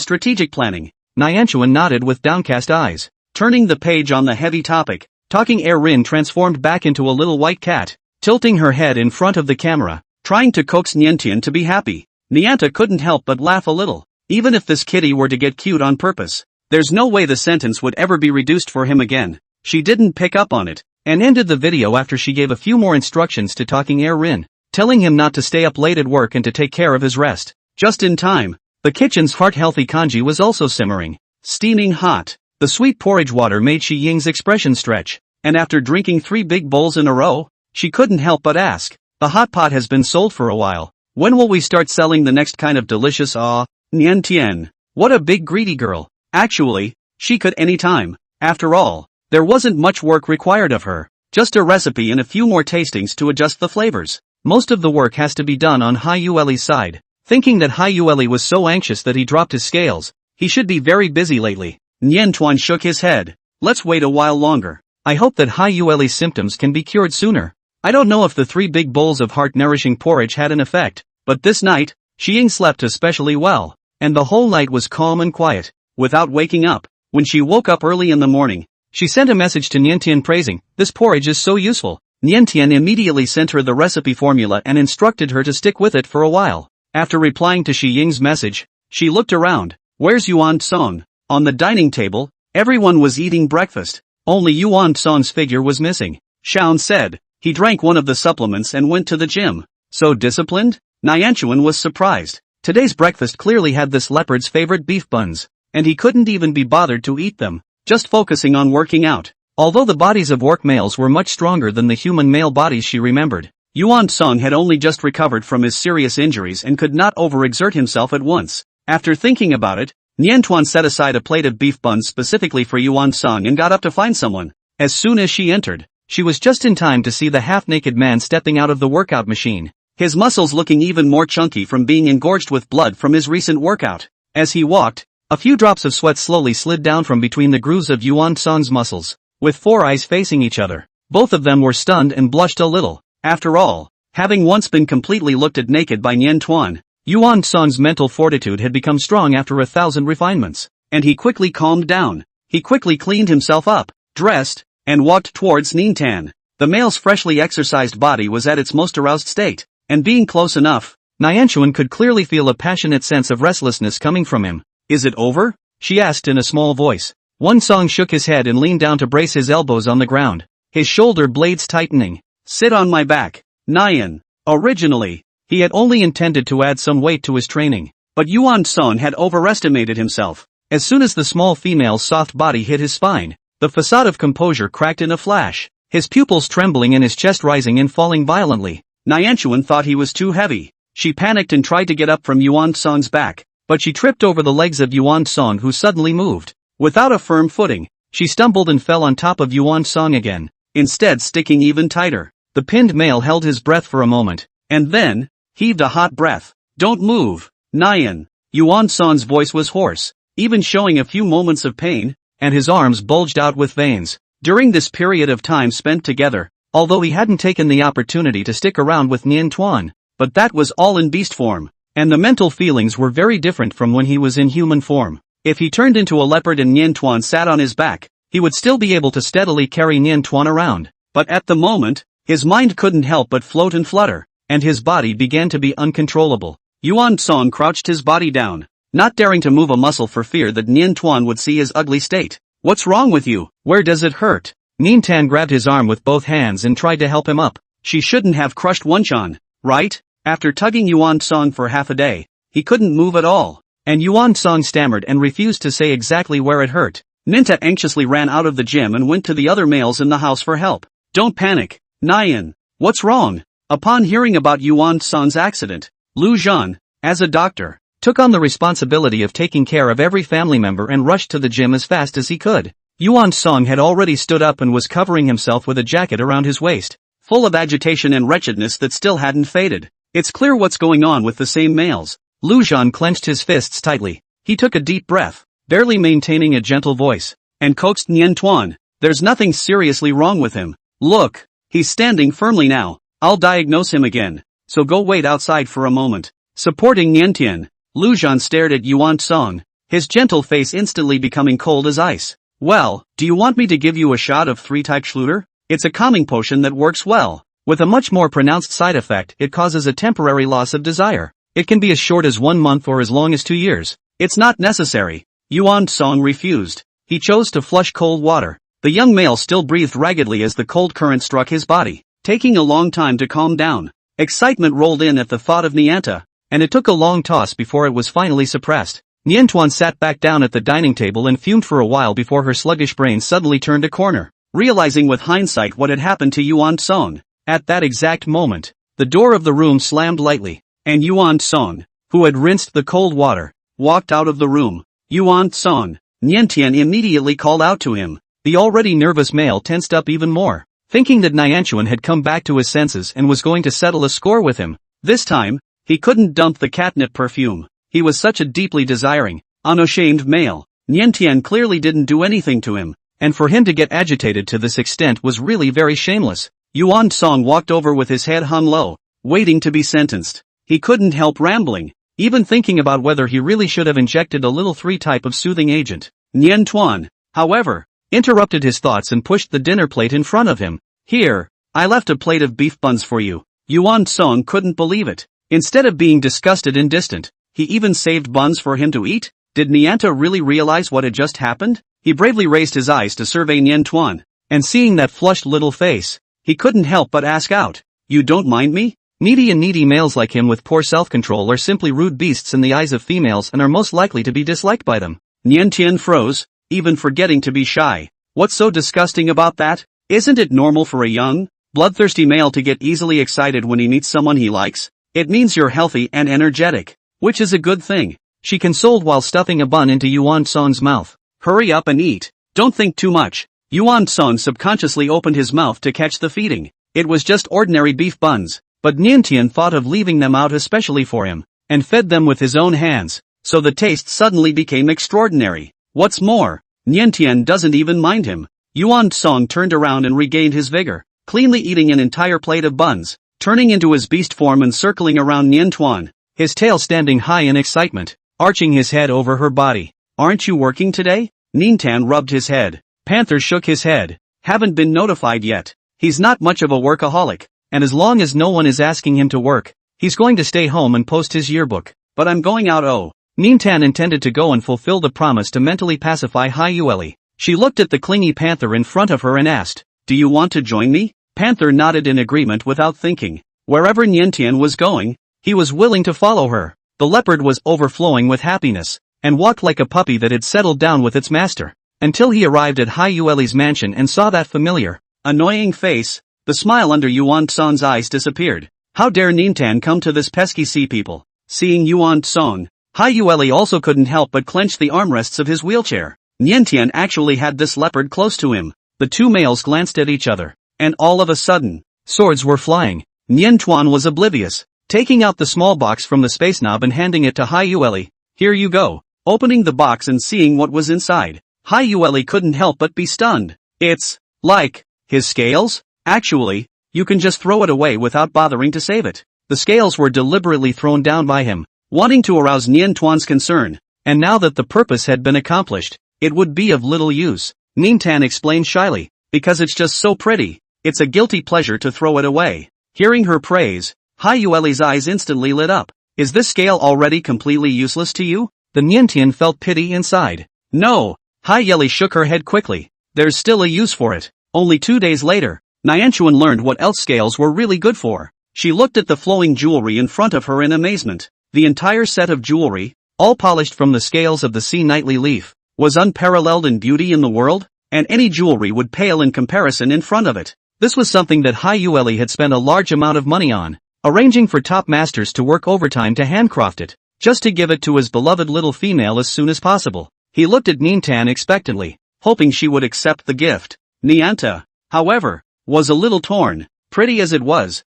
strategic planning. Nyanchuan nodded with downcast eyes. Turning the page on the heavy topic, Talking Air Rin transformed back into a little white cat, tilting her head in front of the camera, trying to coax Niantian to be happy. Nyanta couldn't help but laugh a little. Even if this kitty were to get cute on purpose, there's no way the sentence would ever be reduced for him again. She didn't pick up on it, and ended the video after she gave a few more instructions to Talking Air Rin, telling him not to stay up late at work and to take care of his rest. Just in time, the kitchen's heart-healthy kanji was also simmering, steaming hot. The sweet porridge water made Shi Ying's expression stretch, and after drinking 3 big bowls in a row, she couldn't help but ask, "The hot pot has been sold for a while. When will we start selling the next kind of delicious Niantian?" What a big greedy girl. Actually, she could any time. After all, there wasn't much work required of her, just a recipe and a few more tastings to adjust the flavors. Most of the work has to be done on Hai Yueli's side. Thinking that Hai Yueli was so anxious that he dropped his scales, he should be very busy lately. Nian Tuan shook his head. Let's wait a while longer. I hope that Hai Yueli's symptoms can be cured sooner. I don't know if the 3 big bowls of heart-nourishing porridge had an effect, but this night, Shi Ying slept especially well, and the whole night was calm and quiet. Without waking up, when she woke up early in the morning, she sent a message to Niantian praising, "This porridge is so useful." Niantian immediately sent her the recipe formula and instructed her to stick with it for a while. After replying to Shi Ying's message, she looked around. Where's Yuan Song? On the dining table, everyone was eating breakfast. Only Yuan Song's figure was missing. Shaun said. He drank one of the supplements and went to the gym. So disciplined? Nyanchuan was surprised. Today's breakfast clearly had this leopard's favorite beef buns, and he couldn't even be bothered to eat them, just focusing on working out. Although the bodies of orc males were much stronger than the human male bodies she remembered, Yuan Song had only just recovered from his serious injuries and could not overexert himself at once. After thinking about it, Niantuan set aside a plate of beef buns specifically for Yuan Song and got up to find someone. As soon as she entered, she was just in time to see the half-naked man stepping out of the workout machine, his muscles looking even more chunky from being engorged with blood from his recent workout. As he walked, a few drops of sweat slowly slid down from between the grooves of Yuan Song's muscles. With 4 eyes facing each other, both of them were stunned and blushed a little. After all, having once been completely looked at naked by Niantuan, Yuan Song's mental fortitude had become strong after 1,000 refinements, and he quickly calmed down. He quickly cleaned himself up, dressed, and walked towards Nintan. The male's freshly exercised body was at its most aroused state, and being close enough, Nyanchuan could clearly feel a passionate sense of restlessness coming from him. "Is it over?" she asked in a small voice. Yuan Song shook his head and leaned down to brace his elbows on the ground, his shoulder blades tightening. "Sit on my back, Nyan." Originally, he had only intended to add some weight to his training, but Yuan Song had overestimated himself. As soon as the small female's soft body hit his spine, the facade of composure cracked in a flash, his pupils trembling and his chest rising and falling violently. Nyanchuan thought he was too heavy. She panicked and tried to get up from Yuan Song's back, but she tripped over the legs of Yuan Song, who suddenly moved. Without a firm footing, she stumbled and fell on top of Yuan Song again, instead sticking even tighter. The pinned male held his breath for a moment, and then heaved a hot breath. "Don't move, Nyan." Yuan Song's voice was hoarse, even showing a few moments of pain, and his arms bulged out with veins. During this period of time spent together, although he hadn't taken the opportunity to stick around with Niantuan, but that was all in beast form, and the mental feelings were very different from when he was in human form. If he turned into a leopard and Niantuan sat on his back, he would still be able to steadily carry Niantuan around. But at the moment, his mind couldn't help but float and flutter, and his body began to be uncontrollable. Yuan Song crouched his body down, not daring to move a muscle for fear that Niantuan would see his ugly state. "What's wrong with you? Where does it hurt?" Nintan grabbed his arm with both hands and tried to help him up. She shouldn't have crushed Wanchan, right? After tugging Yuan Song for half a day, he couldn't move at all, and Yuan Song stammered and refused to say exactly where it hurt. Ninta anxiously ran out of the gym and went to the other males in the house for help. "Don't panic, Nyan. What's wrong? Upon hearing about Yuan Song's accident, Lu Zhan, as a doctor, took on the responsibility of taking care of every family member and rushed to the gym as fast as he could. Yuan Song had already stood up and was covering himself with a jacket around his waist, full of agitation and wretchedness that still hadn't faded. It's clear what's going on with the same males. Lu Zhan clenched his fists tightly. He took a deep breath, barely maintaining a gentle voice, and coaxed Nian Tuan. There's nothing seriously wrong with him. Look, he's standing firmly now. I'll diagnose him again, so go wait outside for a moment. Supporting Nian Tian, Lu Zhan stared at Yuan Song, his gentle face instantly becoming cold as ice. Well, do you want me to give you a shot of 3-type Schluter? It's a calming potion that works well. With a much more pronounced side effect, it causes a temporary loss of desire. It can be as short as 1 month or as long as 2 years. It's not necessary. Yuan Song refused. He chose to flush cold water. The young male still breathed raggedly as the cold current struck his body, taking a long time to calm down. Excitement rolled in at the thought of Nianta, and it took a long toss before it was finally suppressed. Nian Tuan sat back down at the dining table and fumed for a while before her sluggish brain suddenly turned a corner, realizing with hindsight what had happened to Yuan Song. At that exact moment, the door of the room slammed lightly, and Yuan Song, who had rinsed the cold water, walked out of the room. Yuan Song, Nian Tian immediately called out to him. The already nervous male tensed up even more, thinking that Nianchuan had come back to his senses and was going to settle a score with him. This time, he couldn't dump the catnip perfume. He was such a deeply desiring, unashamed male. Nian Tian clearly didn't do anything to him, and for him to get agitated to this extent was really very shameless. Yuan Song walked over with his head hung low, waiting to be sentenced. He couldn't help rambling, even thinking about whether he really should have injected a little 3-type of soothing agent. Nian Tuan, however, interrupted his thoughts and pushed the dinner plate in front of him. Here, I left a plate of beef buns for you. Yuan Song couldn't believe it. Instead of being disgusted and distant, he even saved buns for him to eat? Did Nianta really realize what had just happened? He bravely raised his eyes to survey Nian Tuan, and seeing that flushed little face, he couldn't help but ask out, "You don't mind me?" Needy males like him with poor self-control are simply rude beasts in the eyes of females and are most likely to be disliked by them. Nian Tian froze, even forgetting to be shy. What's so disgusting about that? Isn't it normal for a young, bloodthirsty male to get easily excited when he meets someone he likes? It means you're healthy and energetic, which is a good thing. She consoled while stuffing a bun into Yuan Song's mouth. Hurry up and eat. Don't think too much. Yuan Song subconsciously opened his mouth to catch the feeding. It was just ordinary beef buns, but Nian Tian thought of leaving them out especially for him, and fed them with his own hands, so the taste suddenly became extraordinary. What's more, Nian Tian doesn't even mind him. Yuan Song turned around and regained his vigor, cleanly eating an entire plate of buns, turning into his beast form and circling around Nian Tuan, his tail standing high in excitement, arching his head over her body. Aren't you working today? Nian Tan rubbed his head. Panther shook his head. Haven't been notified yet. He's not much of a workaholic, and as long as no one is asking him to work, he's going to stay home and post his yearbook. But I'm going out. Oh. Nian Tan intended to go and fulfill the promise to mentally pacify Hai Yueli. She looked at the clingy Panther in front of her and asked, "Do you want to join me?" Panther nodded in agreement without thinking. Wherever Nian Tian was going, he was willing to follow her. The leopard was overflowing with happiness, and walked like a puppy that had settled down with its master, until he arrived at Hai Yueli's mansion and saw that familiar, annoying face. The smile under Yuan Song's eyes disappeared. How dare Nian Tan come to this pesky sea people? Seeing Yuan Song, Hai Yueli also couldn't help but clench the armrests of his wheelchair. Nian Tian actually had this leopard close to him. The two males glanced at each other, and all of a sudden, swords were flying. Nian Tuan was oblivious, taking out the small box from the space knob and handing it to Hai Yueli. "Here you go." Opening the box and seeing what was inside, Hai Yueli couldn't help but be stunned. It's like his scales? Actually, you can just throw it away without bothering to save it. The scales were deliberately thrown down by him, wanting to arouse Nian Tuan's concern, and now that the purpose had been accomplished, it would be of little use. Nian Tan explained shyly, "Because it's just so pretty, it's a guilty pleasure to throw it away." Hearing her praise, Hai Yueli's eyes instantly lit up. "Is this scale already completely useless to you?" The Nian Tian felt pity inside. "No." Hai Yueli shook her head quickly. "There's still a use for it." Only 2 days later, Nianchuan learned what else scales were really good for. She looked at the flowing jewelry in front of her in amazement. The entire set of jewelry, all polished from the scales of the sea nightly leaf, was unparalleled in beauty in the world, and any jewelry would pale in comparison in front of it. This was something that Hyueli had spent a large amount of money on, arranging for top masters to work overtime to handcraft it, just to give it to his beloved little female as soon as possible. He looked at Nintan expectantly, hoping she would accept the gift. Nianta, however, was a little torn. Pretty as it was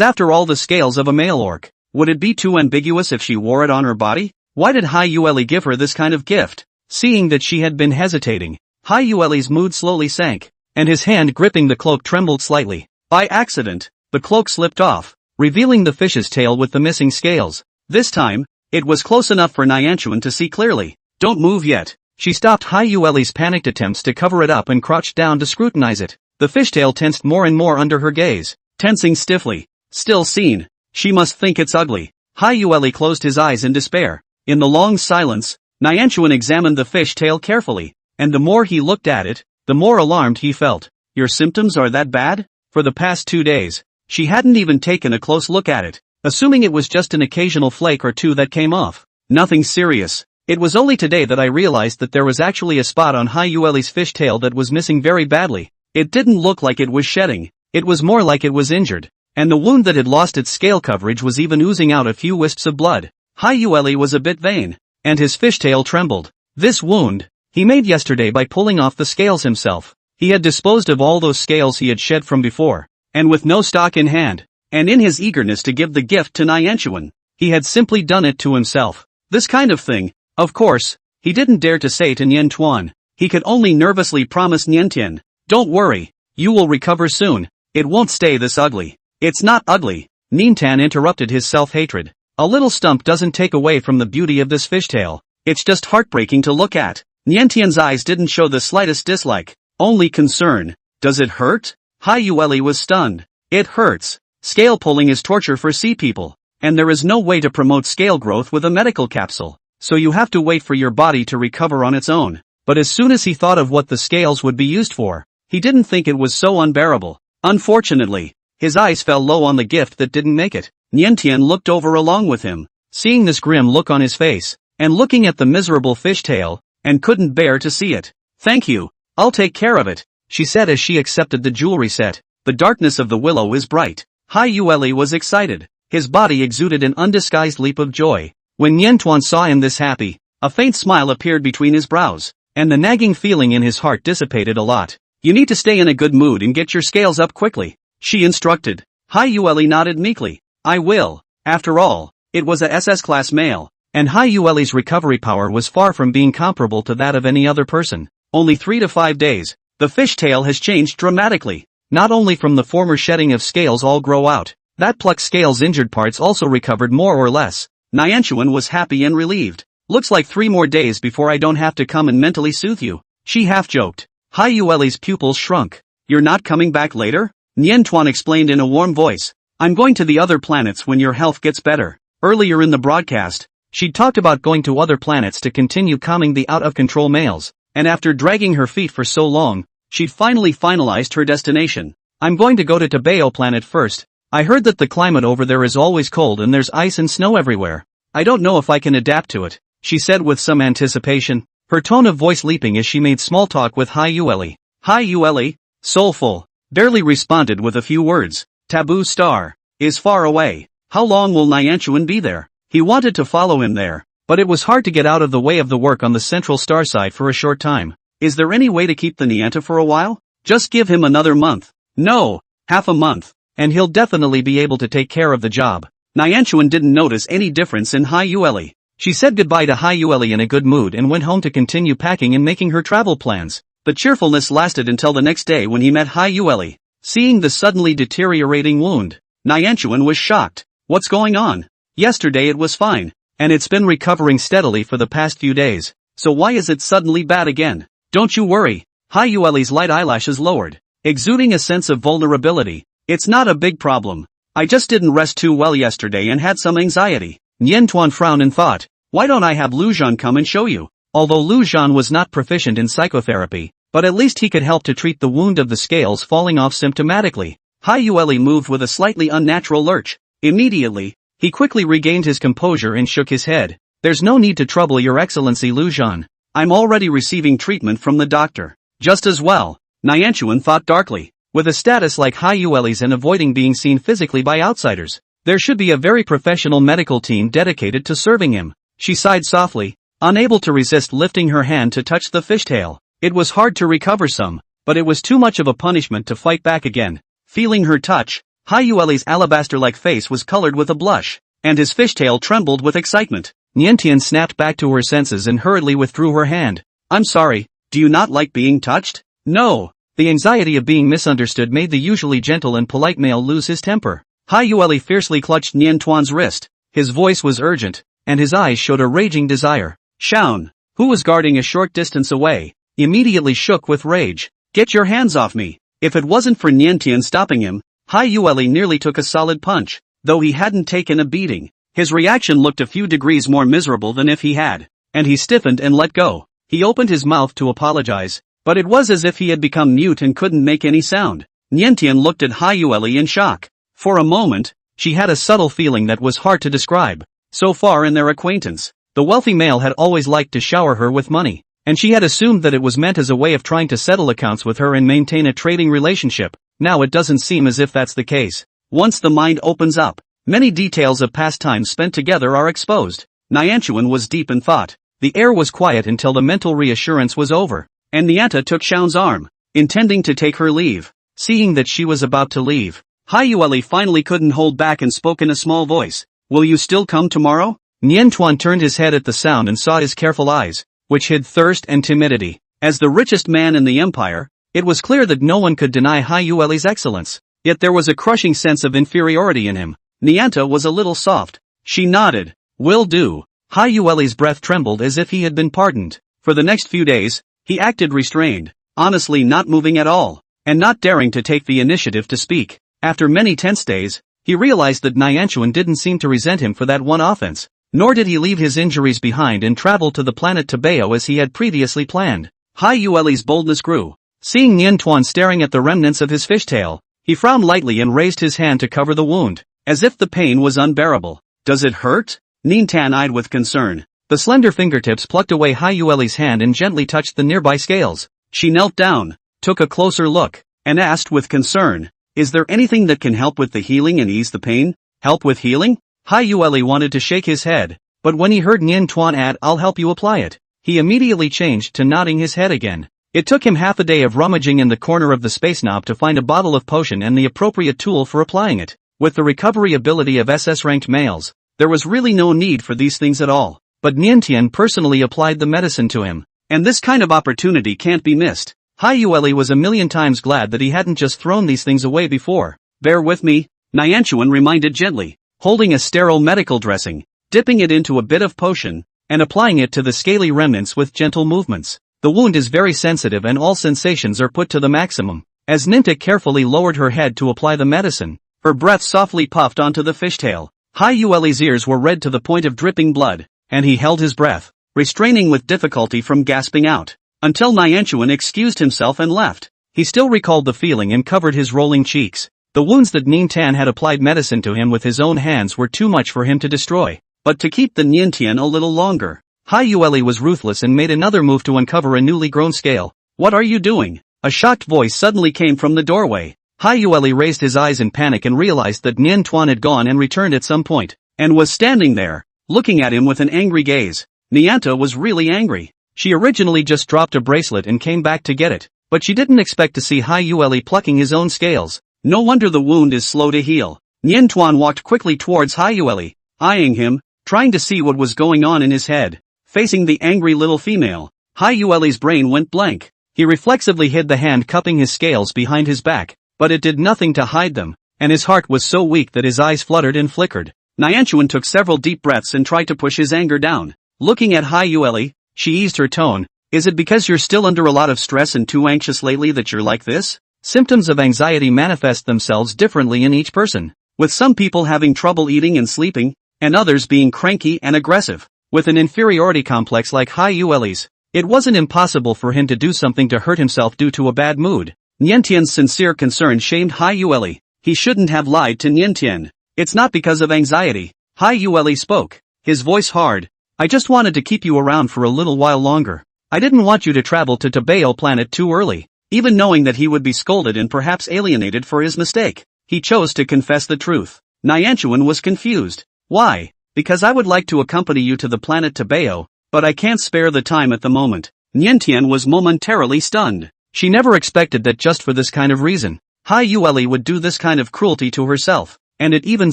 after all the scales of a male orc. Would it be too ambiguous if she wore it on her body? Why did Hyueli give her this kind of gift? Seeing that she had been hesitating, Hyueli's mood slowly sank, and his hand gripping the cloak trembled slightly. By accident, the cloak slipped off, revealing the fish's tail with the missing scales. This time, it was close enough for Nianchuan to see clearly. Don't move yet. She stopped Hyueli's panicked attempts to cover it up and crouched down to scrutinize it. The fishtail tensed more and more under her gaze, tensing stiffly. Still seen. She must think it's ugly. Hyueli closed his eyes in despair. In the long silence, Nianchuan examined the fish tail carefully, and the more he looked at it, the more alarmed he felt. Your symptoms are that bad? For the past 2 days, she hadn't even taken a close look at it, assuming it was just an occasional flake or two that came off. Nothing serious. It was only today that I realized that there was actually a spot on Hyueli's fish tail that was missing very badly. It didn't look like it was shedding, it was more like it was injured, and the wound that had lost its scale coverage was even oozing out a few wisps of blood. Hyueli was a bit vain, and his fishtail trembled. This wound, he made yesterday by pulling off the scales himself. He had disposed of all those scales he had shed from before, and with no stock in hand, and in his eagerness to give the gift to Nianchuan, he had simply done it to himself. This kind of thing, of course, he didn't dare to say to Nian Tuan. He could only nervously promise Niantian, "Don't worry, you will recover soon, it won't stay this ugly." "It's not ugly," Nintan interrupted his self-hatred. "A little stump doesn't take away from the beauty of this fishtail. It's just heartbreaking to look at." Niantian's eyes didn't show the slightest dislike, only concern. "Does it hurt?" Hyueli was stunned. "It hurts. Scale pulling is torture for sea people, and there is no way to promote scale growth with a medical capsule. So you have to wait for your body to recover on its own." But as soon as he thought of what the scales would be used for, he didn't think it was so unbearable. Unfortunately, his eyes fell low on the gift that didn't make it. Niantian looked over along with him, seeing this grim look on his face, and looking at the miserable fishtail, and couldn't bear to see it. "Thank you, I'll take care of it," she said as she accepted the jewelry set. "The darkness of the willow is bright." Hyueli was excited. His body exuded an undisguised leap of joy. When Niantuan saw him this happy, a faint smile appeared between his brows, and the nagging feeling in his heart dissipated a lot. "You need to stay in a good mood and get your scales up quickly," she instructed. Hyueli nodded meekly. "I will." After all, it was a SS-class male, and Hyueli's recovery power was far from being comparable to that of any other person. Only 3 to 5 days, the fishtail has changed dramatically. Not only from the former shedding of scales all grow out, that plucked scale's injured parts also recovered more or less. Nianchuan was happy and relieved. "Looks like 3 more days before I don't have to come and mentally soothe you," she half-joked. Hyueli's pupils shrunk. "You're not coming back later?" Niantuan explained in a warm voice. "I'm going to the other planets when your health gets better." Earlier in the broadcast, she'd talked about going to other planets to continue calming the out-of-control males, and after dragging her feet for so long, she'd finally finalized her destination. "I'm going to go to Tabeo planet first. I heard that the climate over there is always cold and there's ice and snow everywhere. I don't know if I can adapt to it," she said with some anticipation, her tone of voice leaping as she made small talk with Hyueli. Hyueli, soulful, barely responded with a few words. "Taboo star is far away. How long will Nianchuan be there?" He wanted to follow him there, but it was hard to get out of the way of the work on the central star side for a short time. "Is there any way to keep the Nianta for a while? Just give him another month." "No, half a month, and he'll definitely be able to take care of the job." Nianchuan didn't notice any difference in Hyueli. She said goodbye to Hyueli in a good mood and went home to continue packing and making her travel plans. The cheerfulness lasted until the next day when he met Hyueli. Seeing the suddenly deteriorating wound, Nianchuan was shocked. "What's going on? Yesterday it was fine, and it's been recovering steadily for the past few days, so why is it suddenly bad again?" "Don't you worry." Hyueli's light eyelashes lowered, exuding a sense of vulnerability. "It's not a big problem. I just didn't rest too well yesterday and had some anxiety." Niantuan frowned and thought, "Why don't I have Luan come and show you?" Although Luan was not proficient in psychotherapy, but at least he could help to treat the wound of the scales falling off symptomatically. Hyueli moved with a slightly unnatural lurch. Immediately, he quickly regained his composure and shook his head. "There's no need to trouble your excellency Luan. I'm already receiving treatment from the doctor." "Just as well," Nianchuan thought darkly. With a status like Hyueli's and avoiding being seen physically by outsiders, there should be a very professional medical team dedicated to serving him. She sighed softly, unable to resist lifting her hand to touch the fishtail. It was hard to recover some, but it was too much of a punishment to fight back again. Feeling her touch, Hyueli's alabaster-like face was colored with a blush, and his fishtail trembled with excitement. Niantian snapped back to her senses and hurriedly withdrew her hand. I'm sorry, do you not like being touched? No. The anxiety of being misunderstood made the usually gentle and polite male lose his temper. Hyueli fiercely clutched Niantuan's wrist. His voice was urgent, and his eyes showed a raging desire. Shaun, who was guarding a short distance away, immediately shook with rage. Get your hands off me. If it wasn't for Niantian stopping him, Hyueli nearly took a solid punch, though he hadn't taken a beating. His reaction looked a few degrees more miserable than if he had, and he stiffened and let go. He opened his mouth to apologize, but it was as if he had become mute and couldn't make any sound. Niantian looked at Hyueli in shock. For a moment, she had a subtle feeling that was hard to describe. So far in their acquaintance, the wealthy male had always liked to shower her with money, and she had assumed that it was meant as a way of trying to settle accounts with her and maintain a trading relationship. Now it doesn't seem as if that's the case. Once the mind opens up, many details of past times spent together are exposed. Niantian was deep in thought. The air was quiet until the mental reassurance was over, and Nianta took Shaun's arm, intending to take her leave. Seeing that she was about to leave, Hyueli finally couldn't hold back and spoke in a small voice. Will you still come tomorrow? Niantuan turned his head at the sound and saw his careful eyes, which hid thirst and timidity. As the richest man in the empire, it was clear that no one could deny Hyueli's excellence, yet there was a crushing sense of inferiority in him. Nianta was a little soft. She nodded. Will do. Hyueli's breath trembled as if he had been pardoned. For the next few days, he acted restrained, honestly not moving at all, and not daring to take the initiative to speak. After many tense days, he realized that Niantian didn't seem to resent him for that one offense, nor did he leave his injuries behind and travel to the planet Tabeo as he had previously planned. Hyueli's boldness grew. Seeing Niantuan staring at the remnants of his fishtail, he frowned lightly and raised his hand to cover the wound, as if the pain was unbearable. Does it hurt? Niantian eyed with concern. The slender fingertips plucked away Hyueli's hand and gently touched the nearby scales. She knelt down, took a closer look, and asked with concern, is there anything that can help with the healing and ease the pain? Help with healing? Hyueli wanted to shake his head, but when he heard Niantuan add I'll help you apply it, he immediately changed to nodding his head again. It took him half a day of rummaging in the corner of the space knob to find a bottle of potion and the appropriate tool for applying it. With the recovery ability of SS-ranked males, there was really no need for these things at all. But Niantian personally applied the medicine to him, and this kind of opportunity can't be missed. Hyueli was a million times glad that he hadn't just thrown these things away before. Bear with me, Niantian reminded gently, holding a sterile medical dressing, dipping it into a bit of potion, and applying it to the scaly remnants with gentle movements. The wound is very sensitive and all sensations are put to the maximum. As Ninta carefully lowered her head to apply the medicine, her breath softly puffed onto the fishtail. Hyueli's ears were red to the point of dripping blood, and he held his breath, restraining with difficulty from gasping out, until Niantian excused himself and left. He still recalled the feeling and covered his rolling cheeks. The wounds that Niantian had applied medicine to him with his own hands were too much for him to destroy, but to keep the Niantian a little longer. Hyueli was ruthless and made another move to uncover a newly grown scale. What are you doing? A shocked voice suddenly came from the doorway. Hyueli raised his eyes in panic and realized that Niantuan had gone and returned at some point, and was standing there, looking at him with an angry gaze. Nianta was really angry. She originally just dropped a bracelet and came back to get it, but she didn't expect to see Hyueli plucking his own scales. No wonder the wound is slow to heal. Niantuan walked quickly towards Hyueli, eyeing him, trying to see what was going on in his head. Facing the angry little female, Hyueli's brain went blank. He reflexively hid the hand cupping his scales behind his back, but it did nothing to hide them, and his heart was so weak that his eyes fluttered and flickered. Niantuan took several deep breaths and tried to push his anger down. Looking at Hyueli, she eased her tone. Is it because you're still under a lot of stress and too anxious lately that you're like this? Symptoms of anxiety manifest themselves differently in each person, with some people having trouble eating and sleeping, and others being cranky and aggressive. With an inferiority complex like Hyueli's, it wasn't impossible for him to do something to hurt himself due to a bad mood. Niantian's sincere concern shamed Hyueli. He shouldn't have lied to Niantian. It's not because of anxiety. Hyueli spoke, his voice hard. I just wanted to keep you around for a little while longer. I didn't want you to travel to Tabeo planet too early. Even knowing that he would be scolded and perhaps alienated for his mistake, he chose to confess the truth. Nyantuan was confused. Why? Because I would like to accompany you to the planet Tabeo, but I can't spare the time at the moment. Niantian was momentarily stunned. She never expected that just for this kind of reason, Hai Yueli would do this kind of cruelty to herself, and it even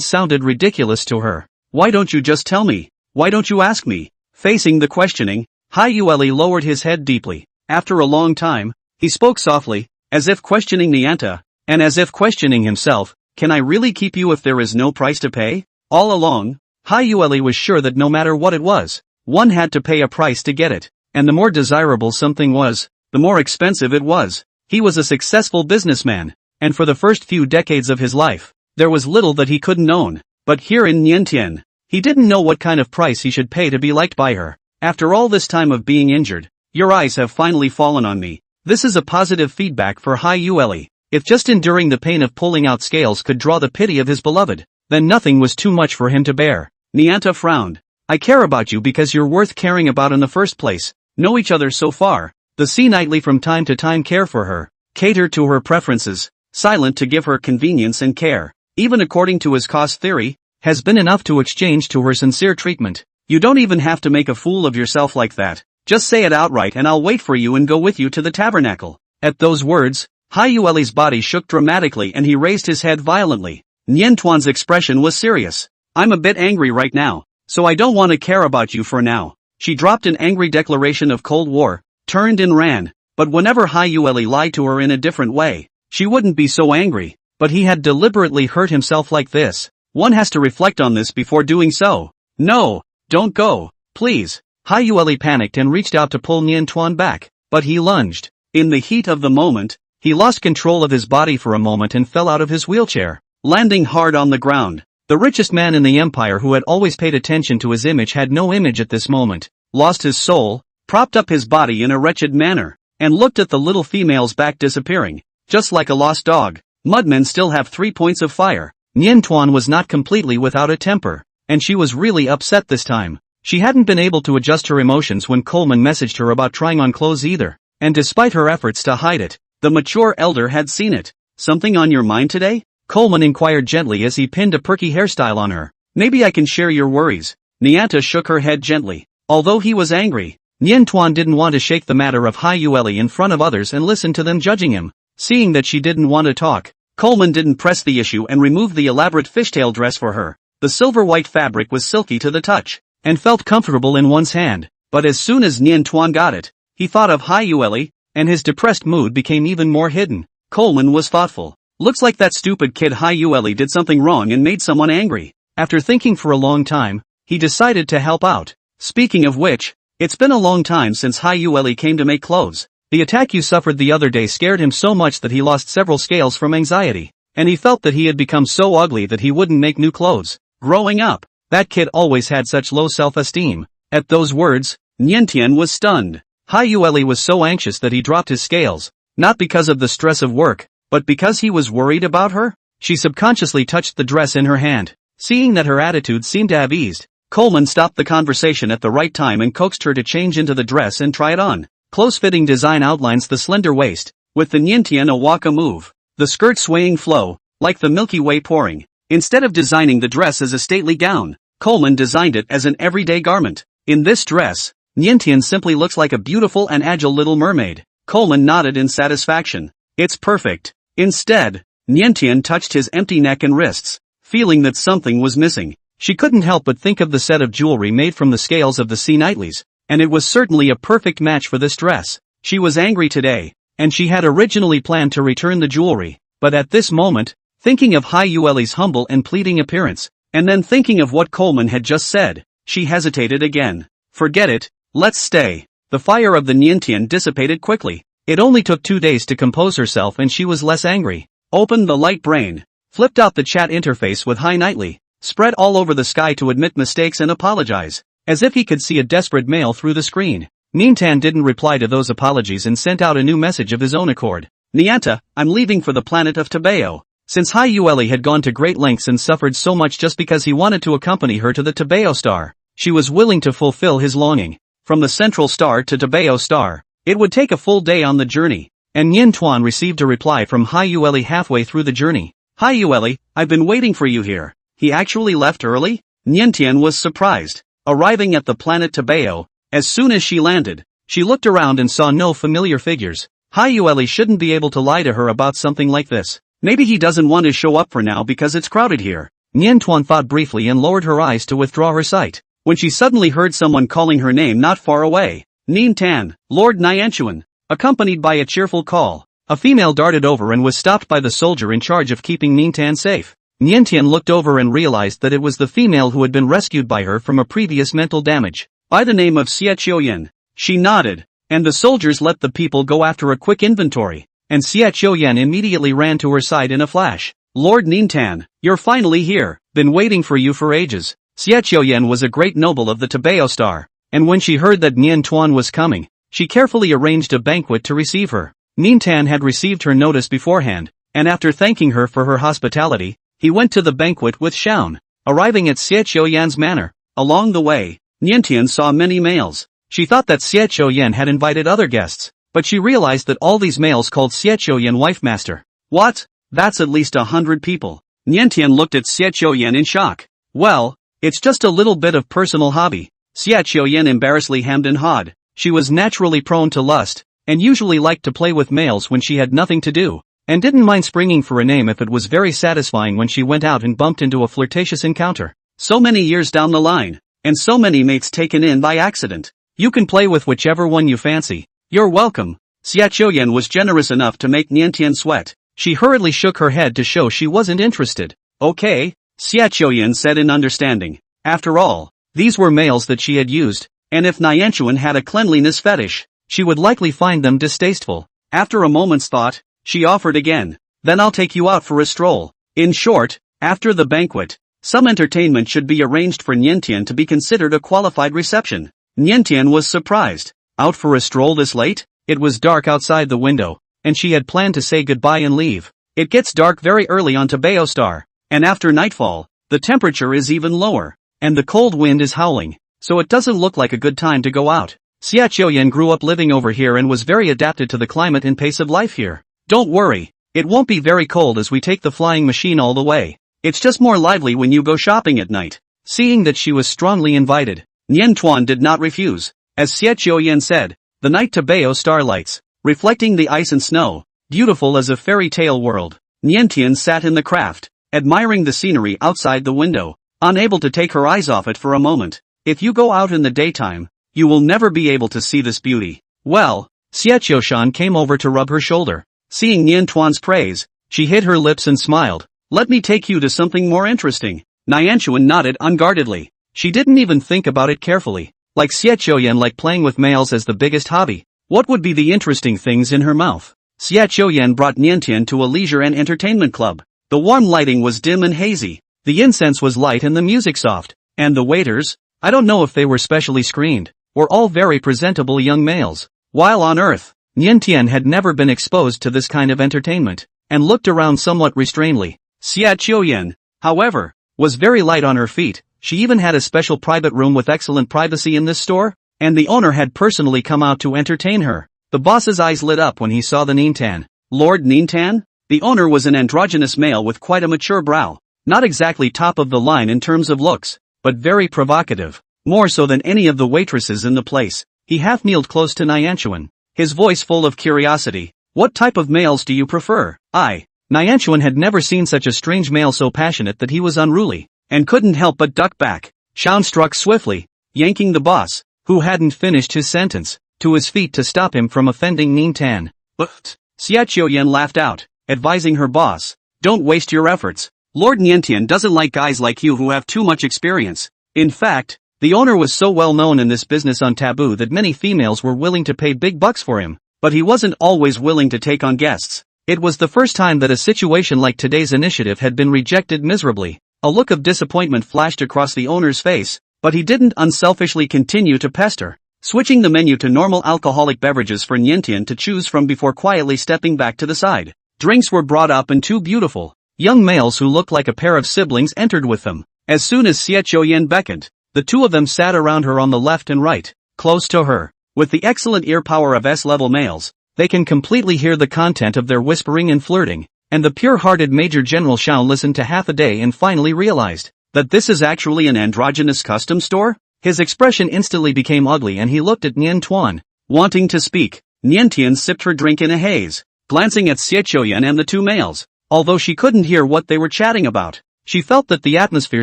sounded ridiculous to her. Why don't you just tell me? Why don't you ask me? Facing the questioning, Hai Yueli lowered his head deeply. After a long time, he spoke softly, as if questioning Nianta, and as if questioning himself. Can I really keep you if there is no price to pay? All along, Hai Yueli was sure that no matter what it was, one had to pay a price to get it, and the more desirable something was, the more expensive it was. He was a successful businessman, and for the first few decades of his life, there was little that he couldn't own. But here in Niantian, he didn't know what kind of price he should pay to be liked by her. After all this time of being injured, your eyes have finally fallen on me. This is a positive feedback for Hai Yueli. If just enduring the pain of pulling out scales could draw the pity of his beloved, then nothing was too much for him to bear. Nianta frowned. I care about you because you're worth caring about in the first place. Know each other so far. The see nightly from time to time care for her, cater to her preferences, silent to give her convenience and care, even according to his cost theory, has been enough to exchange to her sincere treatment. You don't even have to make a fool of yourself like that. Just say it outright and I'll wait for you and go with you to the tabernacle. At those words, Hai Yueli's body shook dramatically and he raised his head violently. Niantuan's expression was serious. I'm a bit angry right now, so I don't want to care about you for now. She dropped an angry declaration of Cold War, turned and ran, but whenever Hai Yueli lied to her in a different way, she wouldn't be so angry. But he had deliberately hurt himself like this. One has to reflect on this before doing so. No, don't go, please. Hai Yueli panicked and reached out to pull Niantuan back, but he lunged. In the heat of the moment, he lost control of his body for a moment and fell out of his wheelchair, landing hard on the ground. The richest man in the empire who had always paid attention to his image had no image at this moment, lost his soul, propped up his body in a wretched manner, and looked at the little female's back disappearing, just like a lost dog. Mudmen still have 3 points of fire. Niantuan was not completely without a temper, and she was really upset this time. She hadn't been able to adjust her emotions when Coleman messaged her about trying on clothes either, and despite her efforts to hide it, the mature elder had seen it. Something on your mind today? Coleman inquired gently as he pinned a perky hairstyle on her. Maybe I can share your worries. Nianta shook her head gently. Although he was angry, Niantuan didn't want to shake the matter of Hai Yueli in front of others and listen to them judging him. Seeing that she didn't want to talk, Coleman didn't press the issue and removed the elaborate fishtail dress for her. The silver-white fabric was silky to the touch, and felt comfortable in one's hand. But as soon as Niantuan got it, he thought of Hai Yueli, and his depressed mood became even more hidden. Coleman was thoughtful. Looks like that stupid kid Hai Yueli did something wrong and made someone angry. After thinking for a long time, he decided to help out. Speaking of which, it's been a long time since Hai Yueli came to make clothes. The attack you suffered the other day scared him so much that he lost several scales from anxiety, and he felt that he had become so ugly that he wouldn't make new clothes. Growing up, that kid always had such low self-esteem. At those words, Niantian was stunned. Hai Yueli was so anxious that he dropped his scales, not because of the stress of work, but because he was worried about her. She subconsciously touched the dress in her hand. Seeing that her attitude seemed to have eased, Coleman stopped the conversation at the right time and coaxed her to change into the dress and try it on. Close-fitting design outlines the slender waist, with the Niantian a waka move, the skirt swaying flow, like the Milky Way pouring. Instead of designing the dress as a stately gown, Coleman designed it as an everyday garment. In this dress, Niantian simply looks like a beautiful and agile little mermaid. Coleman nodded in satisfaction. It's perfect. Instead, Niantian touched his empty neck and wrists, feeling that something was missing. She couldn't help but think of the set of jewelry made from the scales of the sea nightlies, and it was certainly a perfect match for this dress. She was angry today, and she had originally planned to return the jewelry, but at this moment, thinking of Hai Yueli's humble and pleading appearance, and then thinking of what Coleman had just said, she hesitated again. Forget it, let's stay. The fire of the Niantian dissipated quickly. It only took 2 days to compose herself and she was less angry. Opened the light brain, flipped out the chat interface with Hai Nightly, spread all over the sky to admit mistakes and apologize, as if he could see a desperate mail through the screen. Niantian didn't reply to those apologies and sent out a new message of his own accord. Nianta, I'm leaving for the planet of Tabeo. Since Hai Yueli had gone to great lengths and suffered so much just because he wanted to accompany her to the Tabeo star, she was willing to fulfill his longing. From the central star to Tabeo star, it would take a full day on the journey. and Nien Tuan received a reply from Hai Yueli halfway through the journey. Hai Yueli, I've been waiting for you here. He actually left early? Nien Tian was surprised. Arriving at the planet Tabeo, as soon as she landed, she looked around and saw no familiar figures. Hai Yueli shouldn't be able to lie to her about something like this. Maybe he doesn't want to show up for now because it's crowded here. Nien Tuan thought briefly and lowered her eyes to withdraw her sight, when she suddenly heard someone calling her name not far away. Nien Tan, Lord Nianchuan, accompanied by a cheerful call. A female darted over and was stopped by the soldier in charge of keeping Nien Tan safe. Nien Tian looked over and realized that it was the female who had been rescued by her from a previous mental damage. By the name of Xie Qiuyan. She nodded, and the soldiers let the people go after a quick inventory, and Xie Qiuyan immediately ran to her side in a flash. Lord Nien Tan, you're finally here. Been waiting for you for ages. Xie Qiuyan was a great noble of the Tabeo Star, and when she heard that Nien Tuan was coming, she carefully arranged a banquet to receive her. Nien Tan had received her notice beforehand, and after thanking her for her hospitality, he went to the banquet with Shaun. Arriving at Xie Qiuyan's manor, along the way, Nien Tian saw many males. She thought that Xie Qiuyan had invited other guests, but she realized that all these males called Xie Qiuyan wife master. What? That's at least 100 people. Nien Tian looked at Xie Qiuyan in shock. Well, it's just a little bit of personal hobby. Xie Qiuyan embarrassedly hemmed and hawed. She was naturally prone to lust, and usually liked to play with males when she had nothing to do, and didn't mind springing for a name if it was very satisfying when she went out and bumped into a flirtatious encounter. So many years down the line, and so many mates taken in by accident. You can play with whichever one you fancy. You're welcome. Xie Qiuyan was generous enough to make Nien Tian sweat. She hurriedly shook her head to show she wasn't interested. Okay, Xie Qiuyan said in understanding. After all, these were males that she had used, and if Nianchuan had a cleanliness fetish, she would likely find them distasteful. After a moment's thought, she offered again. Then I'll take you out for a stroll. In short, after the banquet, some entertainment should be arranged for Nien Tian to be considered a qualified reception. Nien Tian was surprised. Out for a stroll this late? It was dark outside the window, and she had planned to say goodbye and leave. It gets dark very early on Tabeo Star, and after nightfall, the temperature is even lower, and the cold wind is howling, so it doesn't look like a good time to go out. Xie Qiuyan grew up living over here and was very adapted to the climate and pace of life here. Don't worry, it won't be very cold as we take the flying machine all the way. It's just more lively when you go shopping at night. Seeing that she was strongly invited, Nien Tuan did not refuse. As Xie Qiuyan said, the night Tabeo starlights, reflecting the ice and snow, beautiful as a fairy tale world. Nien Tian sat in the craft, admiring the scenery outside the window, unable to take her eyes off it for a moment. If you go out in the daytime, you will never be able to see this beauty. Well, Xie Qiuyan came over to rub her shoulder. Seeing Nien Tuan's praise, she hid her lips and smiled. Let me take you to something more interesting. Nianchuan nodded unguardedly. She didn't even think about it carefully. Like Xie Qiuyan liked playing with males as the biggest hobby. What would be the interesting things in her mouth? Xie Qiuyan brought Nien Tian to a leisure and entertainment club. The warm lighting was dim and hazy. The incense was light and the music soft. And the waiters, I don't know if they were specially screened, were all very presentable young males. While on Earth, Nien Tian had never been exposed to this kind of entertainment, and looked around somewhat restrainedly. Xie Qiuyan, however, was very light on her feet. She even had a special private room with excellent privacy in this store, and the owner had personally come out to entertain her. The boss's eyes lit up when he saw the Nien Tan. Lord Nien Tan? The owner was an androgynous male with quite a mature brow. Not exactly top of the line in terms of looks, but very provocative. More so than any of the waitresses in the place. He half-kneeled close to Nianchuan, his voice full of curiosity. What type of males do you prefer? Nianchuan had never seen such a strange male so passionate that he was unruly, and couldn't help but duck back. Shaun struck swiftly, yanking the boss, who hadn't finished his sentence, to his feet to stop him from offending Nien Tan. But Xie Qiuyan laughed out, advising her boss, don't waste your efforts. Lord Nien Tian doesn't like guys like you who have too much experience. In fact, the owner was so well known in this business on Taboo that many females were willing to pay big bucks for him, but he wasn't always willing to take on guests. It was the first time that a situation like today's initiative had been rejected miserably. A look of disappointment flashed across the owner's face, but he didn't unselfishly continue to pester, switching the menu to normal alcoholic beverages for Nien Tian to choose from before quietly stepping back to the side. Drinks were brought up and two beautiful young males who looked like a pair of siblings entered with them. As soon as Xie Qiuyan beckoned, the two of them sat around her on the left and right, close to her. With the excellent ear power of S-level males, they can completely hear the content of their whispering and flirting. And the pure-hearted Major General Xiao listened to half a day and finally realized that this is actually an androgynous custom store? His expression instantly became ugly and he looked at Nian Tuan, wanting to speak. Nian Tian sipped her drink in a haze, glancing at Xie Qiuyan and the two males. Although she couldn't hear what they were chatting about, she felt that the atmosphere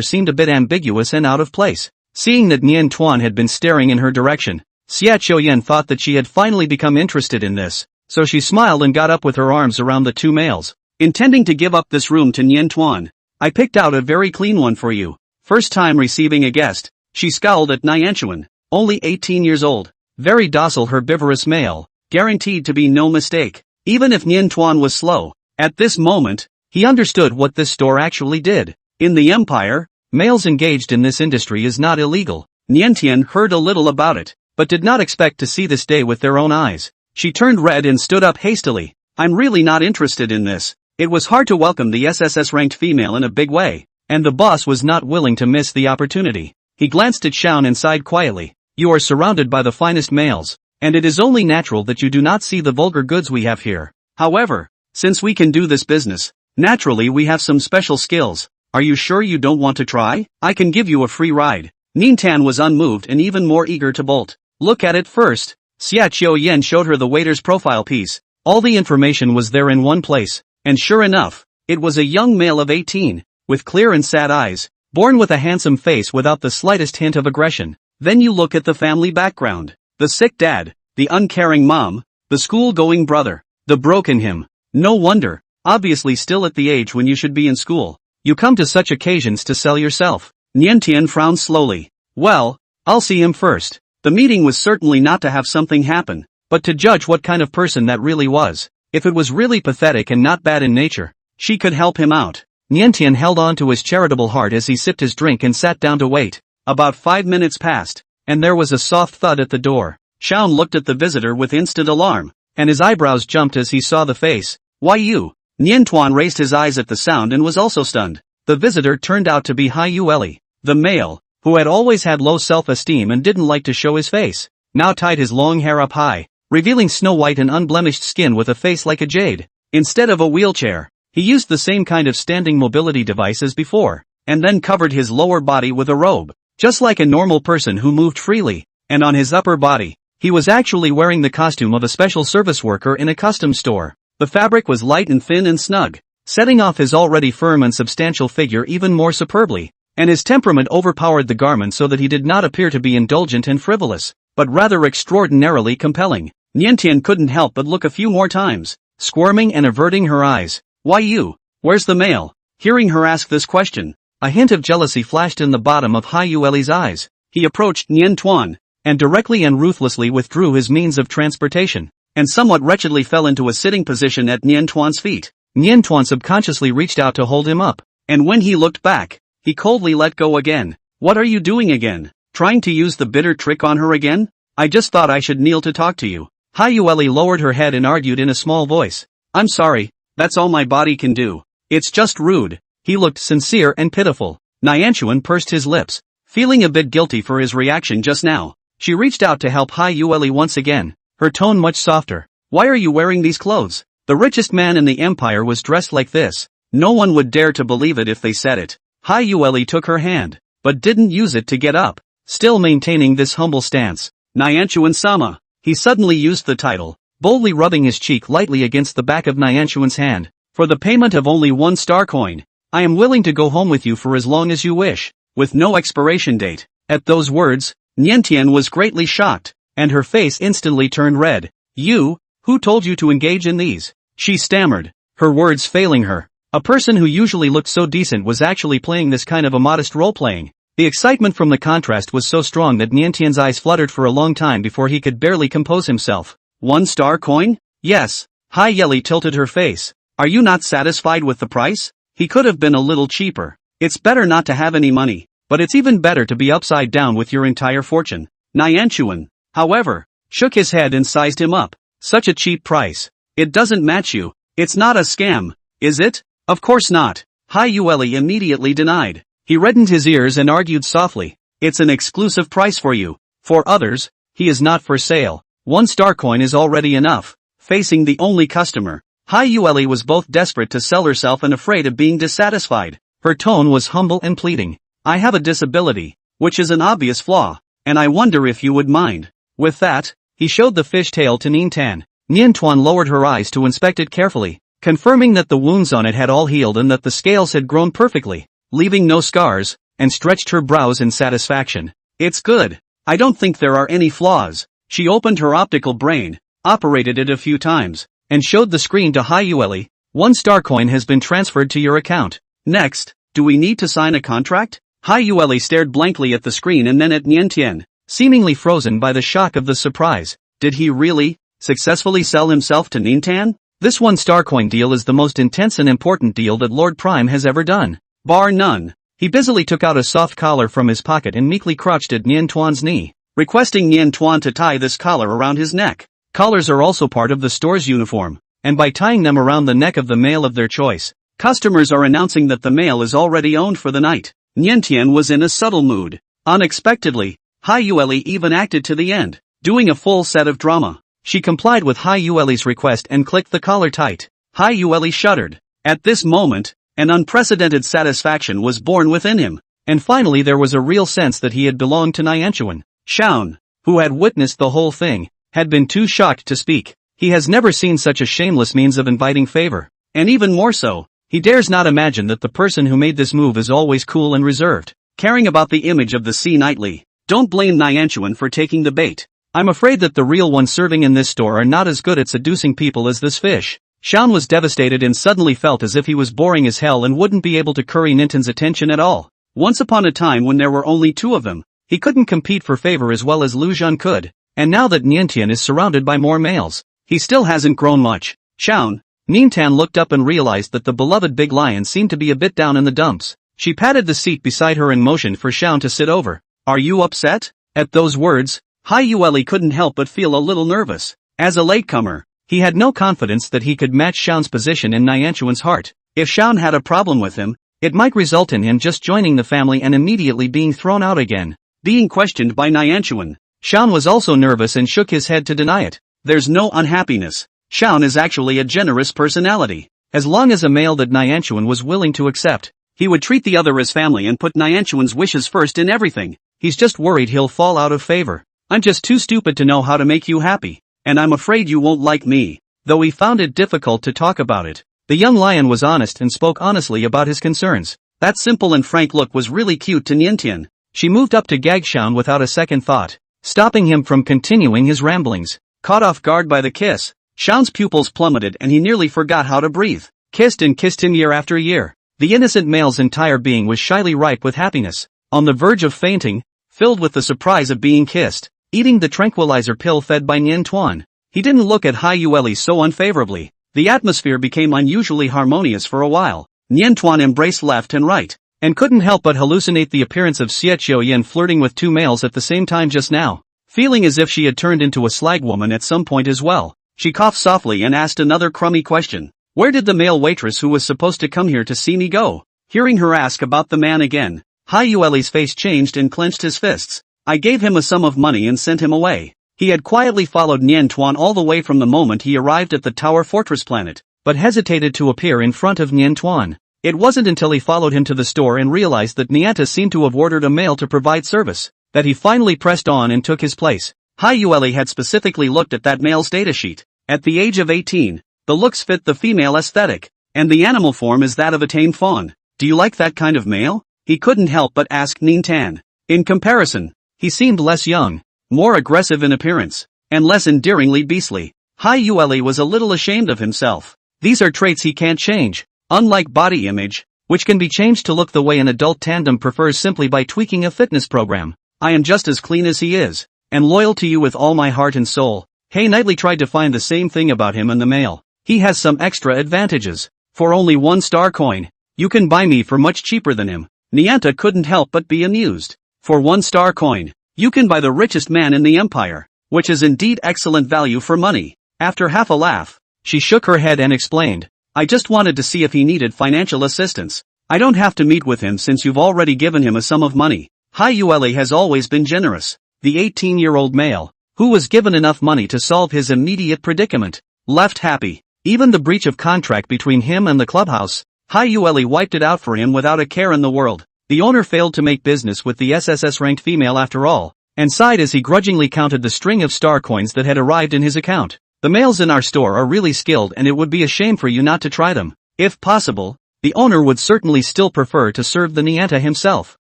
seemed a bit ambiguous and out of place. Seeing that Nian Tuan had been staring in her direction, Xie Qiuyan thought that she had finally become interested in this, so she smiled and got up with her arms around the two males, intending to give up this room to Nian Tuan. I picked out a very clean one for you. First time receiving a guest. She scowled at Nianchuan, only 18 years old, very docile herbivorous male, guaranteed to be no mistake. Even if Nian Tuan was slow, at this moment, he understood what this store actually did. In the Empire, males engaged in this industry is not illegal. Nian Tian heard a little about it, but did not expect to see this day with their own eyes. She turned red and stood up hastily. I'm really not interested in this. It was hard to welcome the SSS-ranked female in a big way, and the boss was not willing to miss the opportunity. He glanced at Xiao and sighed quietly. You are surrounded by the finest males, and it is only natural that you do not see the vulgar goods we have here. However, since we can do this business, naturally we have some special skills. Are you sure you don't want to try? I can give you a free ride. Nian Tan was unmoved and even more eager to bolt. Look at it first. Xia Qiuyan showed her the waiter's profile piece. All the information was there in one place. And sure enough, it was a young male of 18, with clear and sad eyes, born with a handsome face without the slightest hint of aggression. Then you look at the family background. The sick dad, the uncaring mom, the school-going brother, the broken him. No wonder, obviously still at the age when you should be in school. You come to such occasions to sell yourself. Nian Tian frowned slowly. Well, I'll see him first. The meeting was certainly not to have something happen, but to judge what kind of person that really was. If it was really pathetic and not bad in nature, she could help him out. Nian Tian held on to his charitable heart as he sipped his drink and sat down to wait. About 5 minutes passed, and there was a soft thud at the door. Xiao looked at the visitor with instant alarm, and his eyebrows jumped as he saw the face. Why you? Nian Tuan raised his eyes at the sound and was also stunned. The visitor turned out to be Hai Yueli, the male, who had always had low self-esteem and didn't like to show his face, now tied his long hair up high, revealing snow-white and unblemished skin with a face like a jade. Instead of a wheelchair, he used the same kind of standing mobility device as before, and then covered his lower body with a robe, just like a normal person who moved freely, and on his upper body, he was actually wearing the costume of a special service worker in a custom store. The fabric was light and thin and snug, setting off his already firm and substantial figure even more superbly, and his temperament overpowered the garment so that he did not appear to be indulgent and frivolous, but rather extraordinarily compelling. Nian Tian couldn't help but look a few more times, squirming and averting her eyes. Why you? Where's the male? Hearing her ask this question, a hint of jealousy flashed in the bottom of Hai Yueli's eyes. He approached Nian Tuan, and directly and ruthlessly withdrew his means of transportation, and somewhat wretchedly fell into a sitting position at Nian Tuan's feet. Nian Tuan subconsciously reached out to hold him up, and when he looked back, he coldly let go again. What are you doing again? Trying to use the bitter trick on her again? I just thought I should kneel to talk to you. Hai Yueli lowered her head and argued in a small voice. I'm sorry, that's all my body can do. It's just rude. He looked sincere and pitiful. Nianchuan pursed his lips, feeling a bit guilty for his reaction just now. She reached out to help Hai Yueli once again, her tone much softer. Why are you wearing these clothes? The richest man in the empire was dressed like this. No one would dare to believe it if they said it. Hai Yueli took her hand, but didn't use it to get up, still maintaining this humble stance. Nianchuan-sama. He suddenly used the title, boldly rubbing his cheek lightly against the back of Nianchuan's hand. For the payment of only 1 star coin, I am willing to go home with you for as long as you wish, with no expiration date. At those words, Nian Tian was greatly shocked, and her face instantly turned red. You? Who told you to engage in these? She stammered, her words failing her. A person who usually looked so decent was actually playing this kind of a modest role-playing. The excitement from the contrast was so strong that Nian Tian's eyes fluttered for a long time before he could barely compose himself. 1 star coin? Yes. Hai Yueli tilted her face. Are you not satisfied with the price? He could have been a little cheaper. It's better not to have any money, but it's even better to be upside down with your entire fortune. Nianchuan, however, shook his head and sized him up. Such a cheap price. It doesn't match you. It's not a scam, is it? Of course not. Hai Yueli immediately denied. He reddened his ears and argued softly. It's an exclusive price for you. For others, he is not for sale. 1 star coin is already enough. facing the only customer. Hyueli was both desperate to sell herself and afraid of being dissatisfied. Her tone was humble and pleading. I have a disability, which is an obvious flaw, and I wonder if you would mind. With that, he showed the fishtail to Nintan. Niantuan lowered her eyes to inspect it carefully, confirming that the wounds on it had all healed and that the scales had grown perfectly, leaving no scars, and stretched her brows in satisfaction. It's good. I don't think there are any flaws. She opened her optical brain, operated it a few times, and showed the screen to Hyueli. 1 star coin has been transferred to your account. Next, do we need to sign a contract? Hyueli stared blankly at the screen and then at Niantian, seemingly frozen by the shock of the surprise. Did he really successfully sell himself to Nintan? This 1 star coin deal is the most intense and important deal that Lord Prime has ever done. Bar none. He busily took out a soft collar from his pocket and meekly crouched at Niantuan's knee, requesting Niantuan to tie this collar around his neck. Collars are also part of the store's uniform, and by tying them around the neck of the male of their choice, customers are announcing that the male is already owned for the night. Niantian was in a subtle mood. Unexpectedly, Hyueli even acted to the end, doing a full set of drama. She complied with Hyueli's request and clicked the collar tight. Hyueli shuddered. At this moment, an unprecedented satisfaction was born within him, and finally there was a real sense that he had belonged to Niantuan. Shaun, who had witnessed the whole thing, had been too shocked to speak. He has never seen such a shameless means of inviting favor, and even more so, he dares not imagine that the person who made this move is always cool and reserved, caring about the image of the sea nightly. Don't blame Niantuan for taking the bait. I'm afraid that the real ones serving in this store are not as good at seducing people as this fish. Shaun was devastated and suddenly felt as if he was boring as hell and wouldn't be able to curry Nintan's attention at all. Once upon a time when there were only 2 of them, he couldn't compete for favor as well as Lu Zhan could, and now that Niantian is surrounded by more males, he still hasn't grown much. Shaun. Nintan looked up and realized that the beloved big lion seemed to be a bit down in the dumps. She patted the seat beside her and motioned for Shaun to sit over. Are you upset? At those words, Hyueli couldn't help but feel a little nervous. As a latecomer, he had no confidence that he could match Shaun's position in Niantuan's heart. If Shaun had a problem with him, it might result in him just joining the family and immediately being thrown out again. Being questioned by Niantuan, Shaun was also nervous and shook his head to deny it. There's no unhappiness. Shaun is actually a generous personality. As long as a male that Niantuan was willing to accept, he would treat the other as family and put Niantuan's wishes first in everything. He's just worried he'll fall out of favor. I'm just too stupid to know how to make you happy, and I'm afraid you won't like me. Though he found it difficult to talk about it, the young lion was honest and spoke honestly about his concerns. That simple and frank look was really cute to Niantian. She moved up to gag Shaun without a second thought, stopping him from continuing his ramblings. Caught off guard by the kiss, Shaun's pupils plummeted and he nearly forgot how to breathe. Kissed and kissed him year after year. The innocent male's entire being was shyly ripe with happiness, on the verge of fainting, filled with the surprise of being kissed. Eating the tranquilizer pill fed by Niantuan, he didn't look at Hyueli so unfavorably. The atmosphere became unusually harmonious for a while. Niantuan embraced left and right, and couldn't help but hallucinate the appearance of Xiechouyan flirting with 2 males at the same time just now, feeling as if she had turned into a slag woman at some point as well. She coughed softly and asked another crummy question. Where did the male waitress who was supposed to come here to see me go? Hearing her ask about the man again, Hyueli's face changed and clenched his fists. I gave him a sum of money and sent him away. He had quietly followed Niantuan all the way from the moment he arrived at the Tower Fortress planet, but hesitated to appear in front of Niantuan. It wasn't until he followed him to the store and realized that Nianta seemed to have ordered a male to provide service, that he finally pressed on and took his place. Hyueli had specifically looked at that male's datasheet. At the age of 18, the looks fit the female aesthetic, and the animal form is that of a tame fawn. Do you like that kind of male? He couldn't help but ask Nintan. In comparison, he seemed less young, more aggressive in appearance, and less endearingly beastly. Hyueli was a little ashamed of himself. These are traits he can't change, unlike body image, which can be changed to look the way an adult tandem prefers simply by tweaking a fitness program. I am just as clean as he is, and loyal to you with all my heart and soul. Hey Knightley tried to find the same thing about him in the male. He has some extra advantages. For only 1 star coin, you can buy me for much cheaper than him. Nianta couldn't help but be amused. For 1 star coin, you can buy the richest man in the empire, which is indeed excellent value for money. After half a laugh, she shook her head and explained, I just wanted to see if he needed financial assistance. I don't have to meet with him since you've already given him a sum of money. Hyueli has always been generous. The 18-year-old male, who was given enough money to solve his immediate predicament, left happy. Even the breach of contract between him and the clubhouse, Hyueli wiped it out for him without a care in the world. The owner failed to make business with the SSS-ranked female after all, and sighed as he grudgingly counted the string of star coins that had arrived in his account. The males in our store are really skilled and it would be a shame for you not to try them. If possible, the owner would certainly still prefer to serve the Nianta himself.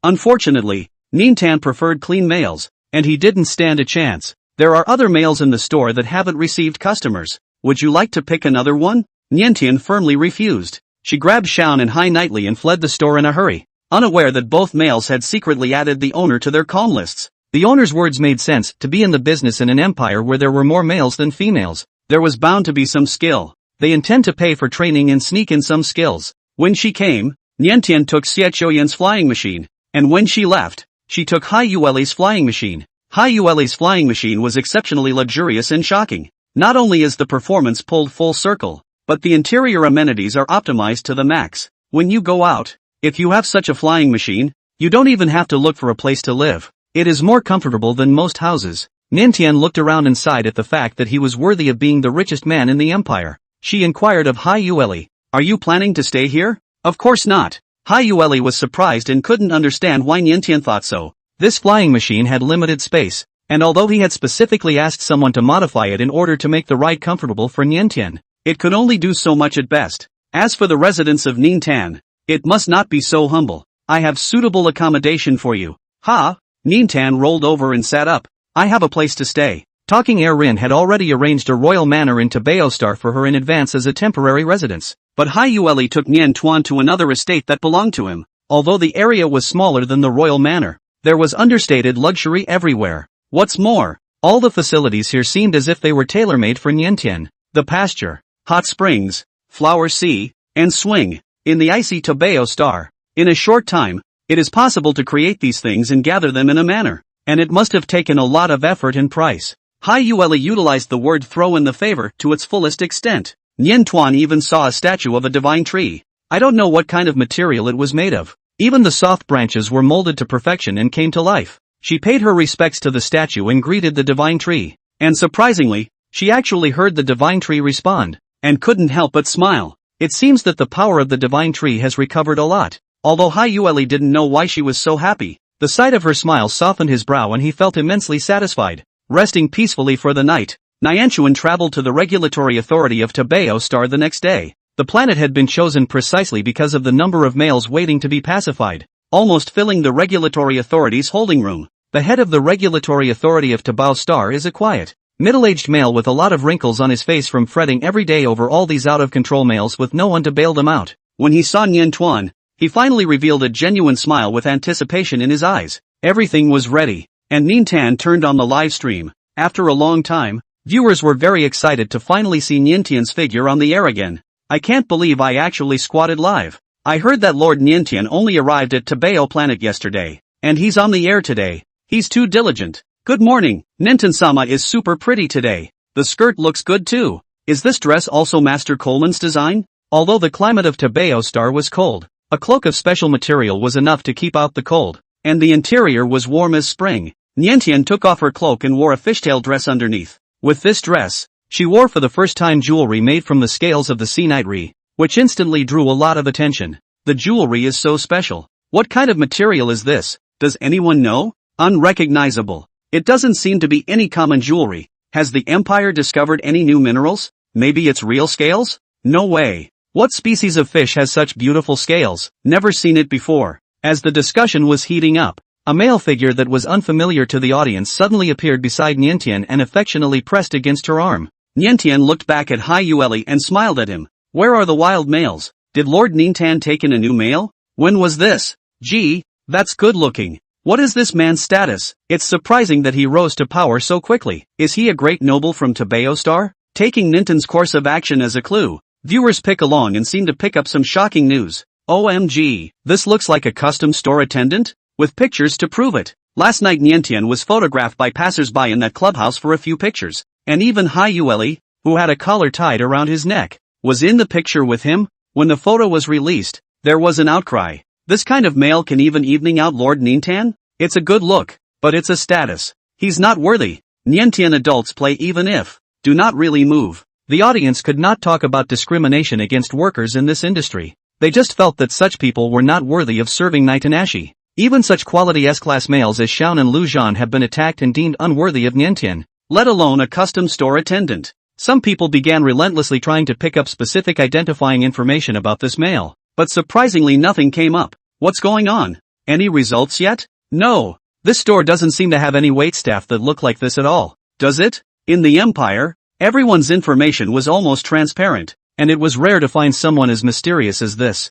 Unfortunately, Nintan preferred clean males, and he didn't stand a chance. There are other males in the store that haven't received customers. Would you like to pick another one? Niantian firmly refused. She grabbed Xian and Hai Nightly and fled the store in a hurry, unaware that both males had secretly added the owner to their calm lists. The owner's words made sense. To be in the business in an empire where there were more males than females, there was bound to be some skill. They intend to pay for training and sneak in some skills. When she came, Niantian took Xie Qiuyan's flying machine, and when she left, she took Hyueli's flying machine. Hyueli's flying machine was exceptionally luxurious and shocking. Not only is the performance pulled full circle, but the interior amenities are optimized to the max. When you go out, if you have such a flying machine, you don't even have to look for a place to live. It is more comfortable than most houses. Nintian looked around and sighed at the fact that he was worthy of being the richest man in the empire. She inquired of Hyueli, "Are you planning to stay here?" "Of course not." Hyueli was surprised and couldn't understand why Nintian thought so. This flying machine had limited space, and although he had specifically asked someone to modify it in order to make the ride comfortable for Nintian, it could only do so much at best. As for the residents of Nintan, it must not be so humble. "I have suitable accommodation for you." "Ha?" Nintan rolled over and sat up. "I have a place to stay." Talking Erin had already arranged a royal manor in Tabeo Star for her in advance as a temporary residence. But Hyueli took Nian Tuan to another estate that belonged to him. Although the area was smaller than the royal manor, there was understated luxury everywhere. What's more, all the facilities here seemed as if they were tailor-made for Niantian. The pasture, hot springs, flower sea, and swing, in the icy Tabeo Star. In a short time, it is possible to create these things and gather them in a manner, and it must have taken a lot of effort and price. Hyueli utilized the word throw in the favor to its fullest extent. Nian Tuan even saw a statue of a divine tree. I don't know what kind of material it was made of. Even the soft branches were molded to perfection and came to life. She paid her respects to the statue and greeted the divine tree. And surprisingly, she actually heard the divine tree respond, and couldn't help but smile. It seems that the power of the divine tree has recovered a lot. Although Hyueli didn't know why she was so happy, the sight of her smile softened his brow and he felt immensely satisfied. Resting peacefully for the night, Nianchuan traveled to the regulatory authority of Tabeo Star the next day. The planet had been chosen precisely because of the number of males waiting to be pacified, almost filling the regulatory authority's holding room. The head of the regulatory authority of Tabao Star is a quiet, middle-aged male with a lot of wrinkles on his face from fretting every day over all these out-of-control males with no one to bail them out. When he saw Nian Tuan, he finally revealed a genuine smile with anticipation in his eyes. Everything was ready, and Nintan turned on the live stream. After a long time, viewers were very excited to finally see Niantian's figure on the air again. "I can't believe I actually squatted live. I heard that Lord Niantian only arrived at Tabeo Planet yesterday, and he's on the air today. He's too diligent. Good morning, Nintan-sama is super pretty today. The skirt looks good too. Is this dress also Master Coleman's design?" Although the climate of Tabeo Star was cold, a cloak of special material was enough to keep out the cold, and the interior was warm as spring. Niantian took off her cloak and wore a fishtail dress underneath. With this dress, she wore for the first time jewelry made from the scales of the sea nightry, which instantly drew a lot of attention. The jewelry is so special. What kind of material is this? Does anyone know? Unrecognizable. It doesn't seem to be any common jewelry. Has the Empire discovered any new minerals? Maybe it's real scales? No way. What species of fish has such beautiful scales? Never seen it before. As the discussion was heating up, a male figure that was unfamiliar to the audience suddenly appeared beside Niantian and affectionately pressed against her arm. Niantian looked back at Hyueli and smiled at him. "Where are the wild males? Did Lord Nintan take in a new male? When was this? Gee, that's good looking. What is this man's status? It's surprising that he rose to power so quickly. Is he a great noble from Tabeo Star?" Taking Nintan's course of action as a clue, viewers pick along and seem to pick up some shocking news. OMG, this looks like a custom store attendant? With pictures to prove it. Last night Niantian was photographed by passers-by in that clubhouse for a few pictures, and even Hyueli, who had a collar tied around his neck, was in the picture with him. When the photo was released, there was an outcry. This kind of male can even evening out Lord Nintan? It's a good look, but it's a status. He's not worthy. Niantian adults play even if. Do not really move. The audience could not talk about discrimination against workers in this industry. They just felt that such people were not worthy of serving Night and Ashi. Even such quality S-class males as Xiao and Lu Zhan have been attacked and deemed unworthy of Niantian, let alone a custom store attendant. Some people began relentlessly trying to pick up specific identifying information about this male, but surprisingly nothing came up. What's going on? Any results yet? No. This store doesn't seem to have any waitstaff that look like this at all, does it? In the Empire, everyone's information was almost transparent, and it was rare to find someone as mysterious as this.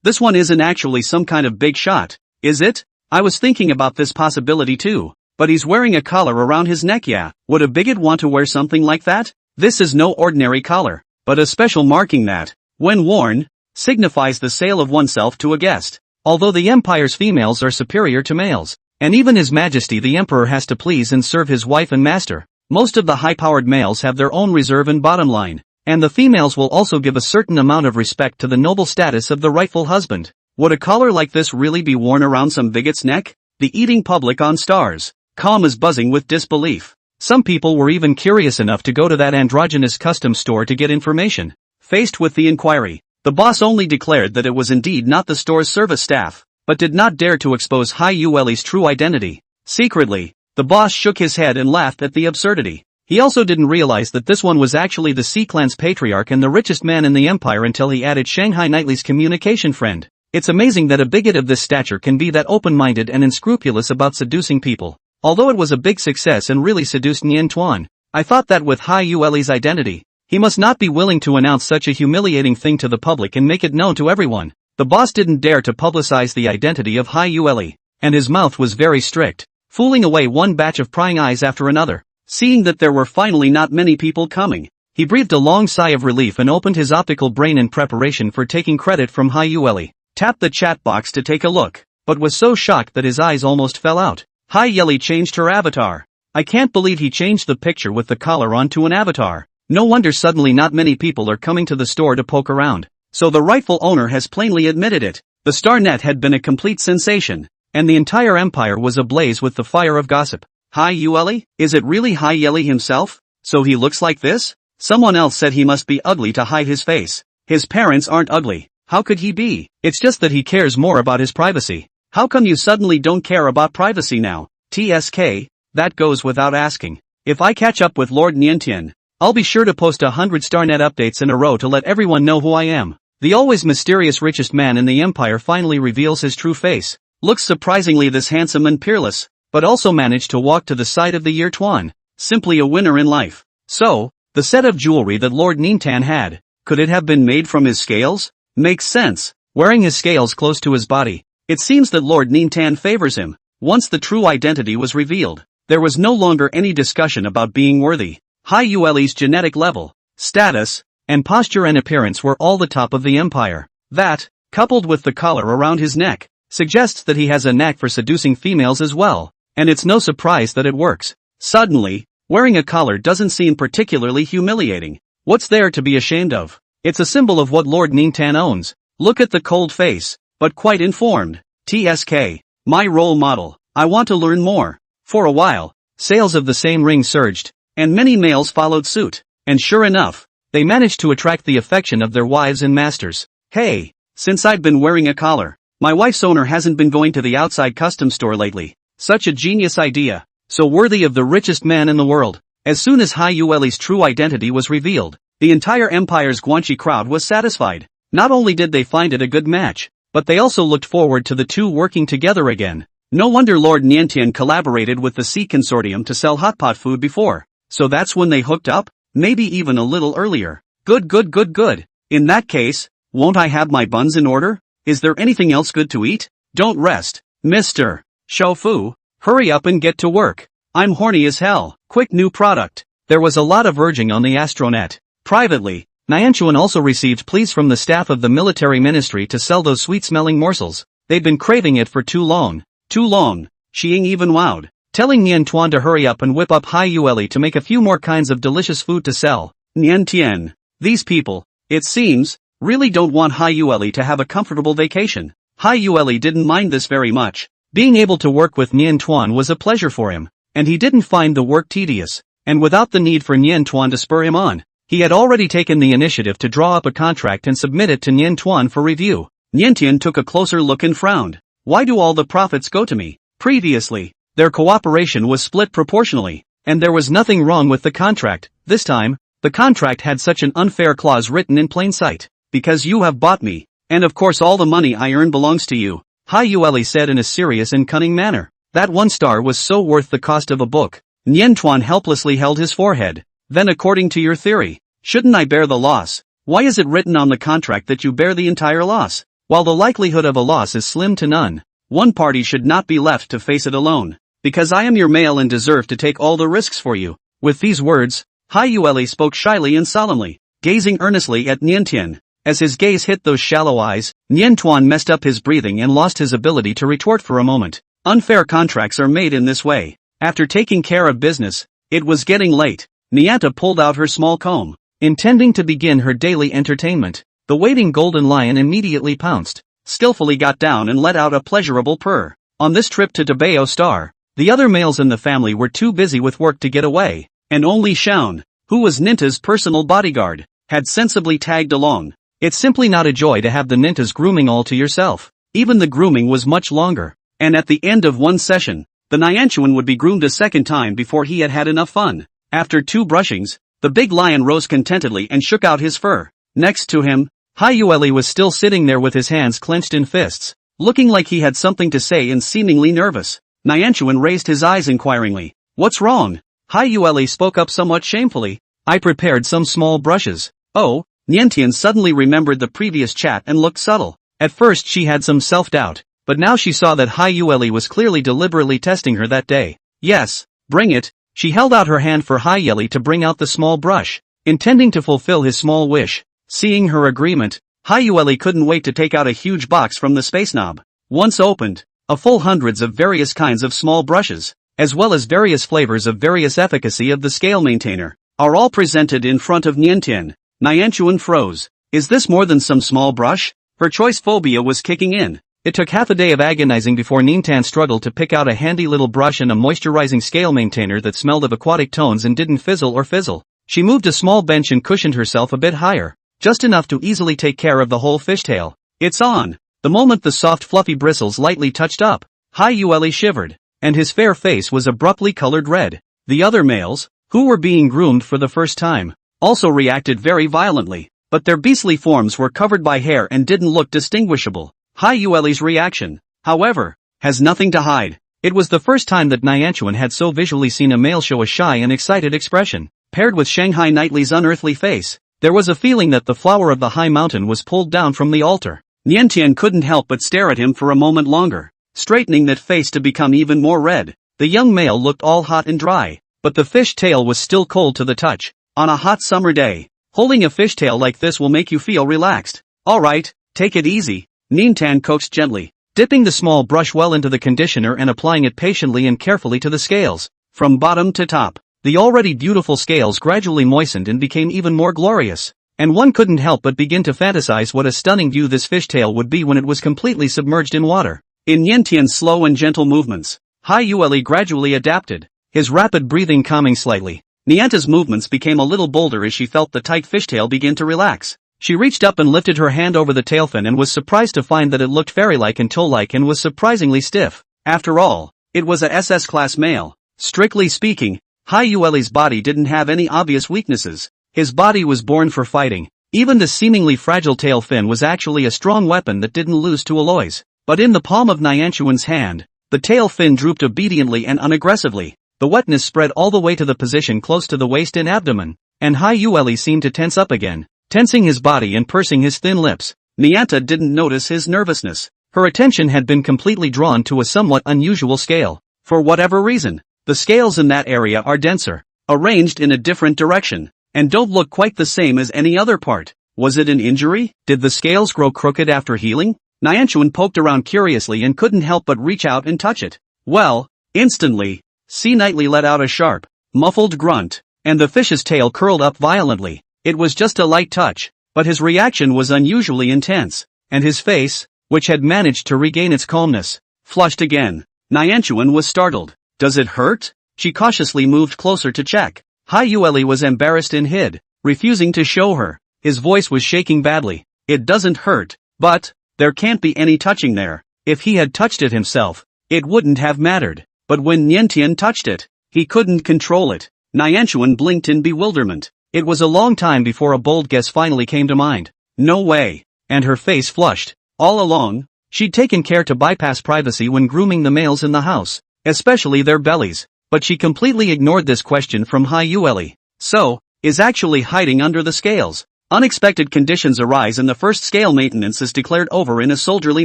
This one isn't actually some kind of big shot, is it? I was thinking about this possibility too, but he's wearing a collar around his neck. Yeah, would a bigot want to wear something like that? This is no ordinary collar, but a special marking that, when worn, signifies the sale of oneself to a guest. Although the Empire's females are superior to males, and even His Majesty the Emperor has to please and serve his wife and master, most of the high-powered males have their own reserve and bottom line, and the females will also give a certain amount of respect to the noble status of the rightful husband. Would a collar like this really be worn around some bigot's neck? The eating public on Stars, calm is buzzing with disbelief. Some people were even curious enough to go to that androgynous custom store to get information. Faced with the inquiry, the boss only declared that it was indeed not the store's service staff, but did not dare to expose Hai Yueli's true identity. Secretly, the boss shook his head and laughed at the absurdity. He also didn't realize that this one was actually the Sea Clan's patriarch and the richest man in the empire until he added Shanghai Knightley's communication friend. It's amazing that a bigot of this stature can be that open-minded and unscrupulous about seducing people. Although it was a big success and really seduced Nian Tuan, I thought that with Hai Yueli's identity, he must not be willing to announce such a humiliating thing to the public and make it known to everyone. The boss didn't dare to publicize the identity of Hai Yueli, and his mouth was very strict, fooling away one batch of prying eyes after another. Seeing that there were finally not many people coming, he breathed a long sigh of relief and opened his optical brain in preparation for taking credit from Hai Yueli. Tapped the chat box to take a look, but was so shocked that his eyes almost fell out. Hai Yueli changed her avatar. I can't believe he changed the picture with the collar onto an avatar. No wonder suddenly not many people are coming to the store to poke around. So the rightful owner has plainly admitted it. The Starnet had been a complete sensation, and the entire empire was ablaze with the fire of gossip. Hai Yueli? Is it really Hai Yueli himself? So he looks like this? Someone else said he must be ugly to hide his face. His parents aren't ugly. How could he be? It's just that he cares more about his privacy. How come you suddenly don't care about privacy now? TSK, that goes without asking. If I catch up with Lord Niantian, I'll be sure to post 100 Starnet updates in a row to let everyone know who I am. The always mysterious richest man in the empire finally reveals his true face. Looks surprisingly this handsome and peerless, but also managed to walk to the side of the year Tuan. Simply a winner in life. So, the set of jewelry that Lord Nintan had, could it have been made from his scales? Makes sense. Wearing his scales close to his body, it seems that Lord Nintan favors him. Once the true identity was revealed, there was no longer any discussion about being worthy. Hai Yueli's genetic level, status, and posture and appearance were all the top of the empire. That, coupled with the collar around his neck, suggests that he has a knack for seducing females as well, and it's no surprise that it works. Suddenly, wearing a collar doesn't seem particularly humiliating. What's there to be ashamed of? It's a symbol of what Lord Nintan owns. Look at the cold face, but quite informed. TSK, my role model. I want to learn more. For a while, sales of the same ring surged, and many males followed suit, and sure enough, they managed to attract the affection of their wives and masters. Hey, since I've been wearing a collar, my wife's owner hasn't been going to the outside custom store lately. Such a genius idea, so worthy of the richest man in the world. As soon as Hai Yueli's true identity was revealed, the entire empire's Guanxi crowd was satisfied. Not only did they find it a good match, but they also looked forward to the two working together again. No wonder Lord Niantian collaborated with the Sea Consortium to sell hotpot food before. So that's when they hooked up? Maybe even a little earlier. Good. In that case, won't I have my buns in order? Is there anything else good to eat? Don't rest, Mr. Shofu. Hurry up and get to work. I'm horny as hell. Quick new product. There was a lot of urging on the astronet. Privately, Nianchuan also received pleas from the staff of the military ministry to sell those sweet-smelling morsels. They'd been craving it for too long. Xiying even wowed, telling Nian Tuan to hurry up and whip up Hai Yueli to make a few more kinds of delicious food to sell. Nian Tian. These people, it seems, really don't want Hai Yueli to have a comfortable vacation. Hai Yueli didn't mind this very much. Being able to work with Nian Tuan was a pleasure for him, and he didn't find the work tedious, and without the need for Nian Tuan to spur him on. He had already taken the initiative to draw up a contract and submit it to Nian Tuan for review. Nian Tian took a closer look and frowned. Why do all the profits go to me? Previously, their cooperation was split proportionally, and there was nothing wrong with the contract. This time, the contract had such an unfair clause written in plain sight. Because you have bought me, and of course all the money I earn belongs to you, Hai Yueli said in a serious and cunning manner. That 1 star was so worth the cost of a book. Nian Tuan helplessly held his forehead. Then according to your theory, shouldn't I bear the loss? Why is it written on the contract that you bear the entire loss? While the likelihood of a loss is slim to none, one party should not be left to face it alone. Because I am your male and deserve to take all the risks for you. With these words, Hai Yueli spoke shyly and solemnly, gazing earnestly at Nian Tian. As his gaze hit those shallow eyes, Nian Tuan messed up his breathing and lost his ability to retort for a moment. Unfair contracts are made in this way. After taking care of business, it was getting late. Nianta pulled out her small comb, intending to begin her daily entertainment. The waiting golden lion immediately pounced, skillfully got down and let out a pleasurable purr. On this trip to Tabeo Star, the other males in the family were too busy with work to get away, and only Shaun, who was Ninta's personal bodyguard, had sensibly tagged along. It's simply not a joy to have the Ninta's grooming all to yourself. Even the grooming was much longer, and at the end of one session, the Nyanchuan would be groomed a second time before he had had enough fun. After 2 brushings, the big lion rose contentedly and shook out his fur. Next to him, Hai Yueli was still sitting there with his hands clenched in fists, looking like he had something to say and seemingly nervous. Nyanchuan raised his eyes inquiringly. What's wrong? Hai Yueli spoke up somewhat shamefully. I prepared some small brushes. Oh, Niantian suddenly remembered the previous chat and looked subtle. At first she had some self-doubt, but now she saw that Hai Yueli was clearly deliberately testing her that day. Yes, bring it. She held out her hand for Hai Yueli to bring out the small brush, intending to fulfill his small wish. Seeing her agreement, Hai Yueli couldn't wait to take out a huge box from the space knob. Once opened, a full hundreds of various kinds of small brushes, as well as various flavors of various efficacy of the scale maintainer, are all presented in front of Niantian. Nyanchuan froze. Is this more than some small brush? Her choice phobia was kicking in. It took half a day of agonizing before Nintan struggled to pick out a handy little brush and a moisturizing scale maintainer that smelled of aquatic tones and didn't fizzle. She moved a small bench and cushioned herself a bit higher, just enough to easily take care of the whole fishtail. It's on. The moment the soft fluffy bristles lightly touched up, Hai Yueli shivered, and his fair face was abruptly colored red. The other males, who were being groomed for the first time, also reacted very violently, but their beastly forms were covered by hair and didn't look distinguishable. Hai Yueli's reaction, however, has nothing to hide. It was the first time that Nyanchuan had so visually seen a male show a shy and excited expression. Paired with Shanghai Knightley's unearthly face, there was a feeling that the flower of the high mountain was pulled down from the altar. Niantian couldn't help but stare at him for a moment longer, straightening that face to become even more red. The young male looked all hot and dry, but the fish tail was still cold to the touch. On a hot summer day, holding a fishtail like this will make you feel relaxed. Alright, take it easy, Nintan coaxed gently, dipping the small brush well into the conditioner and applying it patiently and carefully to the scales. From bottom to top, the already beautiful scales gradually moistened and became even more glorious, and one couldn't help but begin to fantasize what a stunning view this fishtail would be when it was completely submerged in water. In Niantian's slow and gentle movements, Hai Yueli gradually adapted, his rapid breathing calming slightly. Nianta's movements became a little bolder as she felt the tight fishtail begin to relax. She reached up and lifted her hand over the tailfin and was surprised to find that it looked fairy-like and tow-like and was surprisingly stiff. After all, it was a SS-class male. Strictly speaking, Hai Yueli's body didn't have any obvious weaknesses. His body was born for fighting. Even the seemingly fragile tail fin was actually a strong weapon that didn't lose to alloys. But in the palm of Nyanchuan's hand, the tail fin drooped obediently and unaggressively. The wetness spread all the way to the position close to the waist and abdomen, and Hai Yueli seemed to tense up again, tensing his body and pursing his thin lips. Nianta didn't notice his nervousness. Her attention had been completely drawn to a somewhat unusual scale. For whatever reason, the scales in that area are denser, arranged in a different direction, and don't look quite the same as any other part. Was it an injury? Did the scales grow crooked after healing? Nyanchuan poked around curiously and couldn't help but reach out and touch it. Well, instantly, C. Knightley let out a sharp, muffled grunt, and the fish's tail curled up violently. It was just a light touch, but his reaction was unusually intense, and his face, which had managed to regain its calmness, flushed again. Nyanchuan was startled. Does it hurt? She cautiously moved closer to check. Hai Yueli was embarrassed and hid. refusing to show her. His voice was shaking badly. It doesn't hurt, but there can't be any touching there. If he had touched it himself, it wouldn't have mattered. But when Niantian touched it, he couldn't control it. Niantian blinked in bewilderment. It was a long time before a bold guess finally came to mind. No way. And her face flushed. All along, she'd taken care to bypass privacy when grooming the males in the house, especially their bellies. But she completely ignored this question from Hyueli. So, is actually hiding under the scales. Unexpected conditions arise and the first scale maintenance is declared over in a soldierly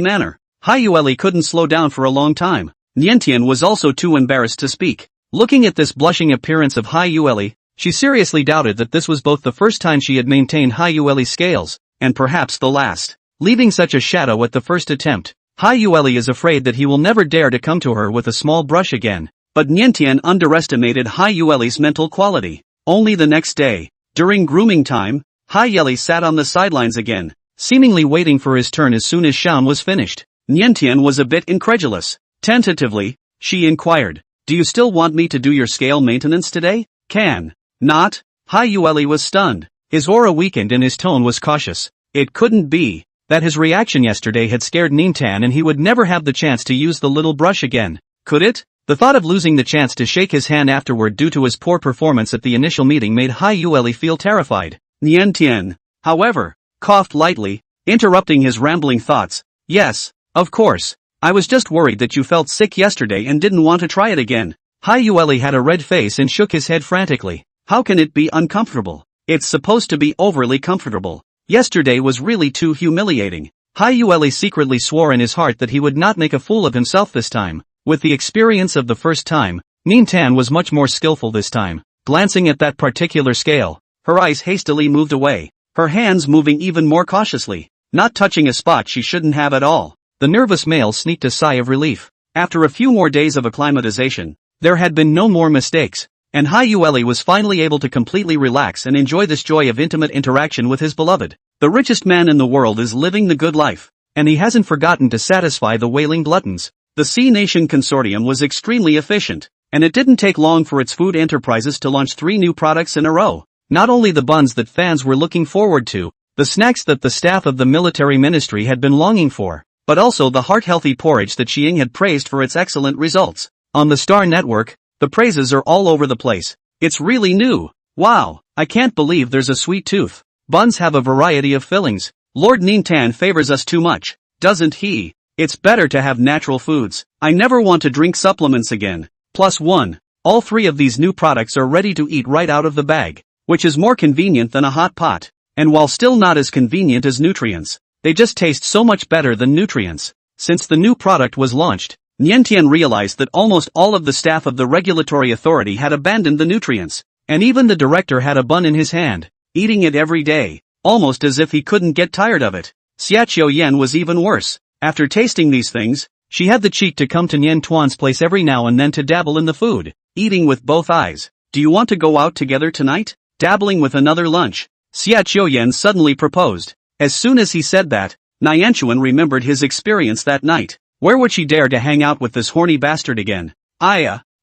manner. Hyueli couldn't slow down for a long time. Niantian was also too embarrassed to speak. Looking at this blushing appearance of Hyueli, she seriously doubted that this was both the first time she had maintained Hyueli's scales, and perhaps the last. Leaving such a shadow at the first attempt, Hyueli is afraid that he will never dare to come to her with a small brush again. But Niantian underestimated Hyueli's mental quality. Only the next day, during grooming time, Hyueli sat on the sidelines again, seemingly waiting for his turn as soon as Shaun was finished. Niantian was a bit incredulous. Tentatively, she inquired, "Do you still want me to do your scale maintenance today?" "Can not." Hyueli was stunned. His aura weakened and his tone was cautious. It couldn't be that his reaction yesterday had scared Niantian and he would never have the chance to use the little brush again. Could it? The thought of losing the chance to shake his hand afterward due to his poor performance at the initial meeting made Hyueli feel terrified. Niantian, however, coughed lightly, interrupting his rambling thoughts. "Yes, of course. I was just worried that you felt sick yesterday and didn't want to try it again." Hyueli had a red face and shook his head frantically. "How can it be uncomfortable? It's supposed to be overly comfortable. Yesterday was really too humiliating." Hyueli secretly swore in his heart that he would not make a fool of himself this time. With the experience of the first time, Niantian was much more skillful this time. Glancing at that particular scale, her eyes hastily moved away, her hands moving even more cautiously, not touching a spot she shouldn't have at all. The nervous male sneaked a sigh of relief. After a few more days of acclimatization, there had been no more mistakes, and Hyueli was finally able to completely relax and enjoy this joy of intimate interaction with his beloved. The richest man in the world is living the good life, and he hasn't forgotten to satisfy the wailing gluttons. The Sea Nation Consortium was extremely efficient, and it didn't take long for its food enterprises to launch 3 new products in a row. Not only the buns that fans were looking forward to, the snacks that the staff of the military ministry had been longing for, but also the heart-healthy porridge that Xiang had praised for its excellent results. On the Star Network, the praises are all over the place. "It's really new. Wow, I can't believe there's a sweet tooth. Buns have a variety of fillings. Lord Niantian favors us too much, doesn't he? It's better to have natural foods. I never want to drink supplements again. +1. All 3 of these new products are ready to eat right out of the bag, which is more convenient than a hot pot. And while still not as convenient as nutrients, they just taste so much better than nutrients." Since the new product was launched, Niantian realized that almost all of the staff of the regulatory authority had abandoned the nutrients, and even the director had a bun in his hand, eating it every day, almost as if he couldn't get tired of it. Xiaqiu Yan was even worse. After tasting these things, she had the cheek to come to Nian Tuan's place every now and then to dabble in the food, eating with both eyes. "Do you want to go out together tonight? Dabbling with another lunch?" Xiaqiu Yan suddenly proposed. As soon as he said that, Niantian remembered his experience that night. Where would she dare to hang out with this horny bastard again?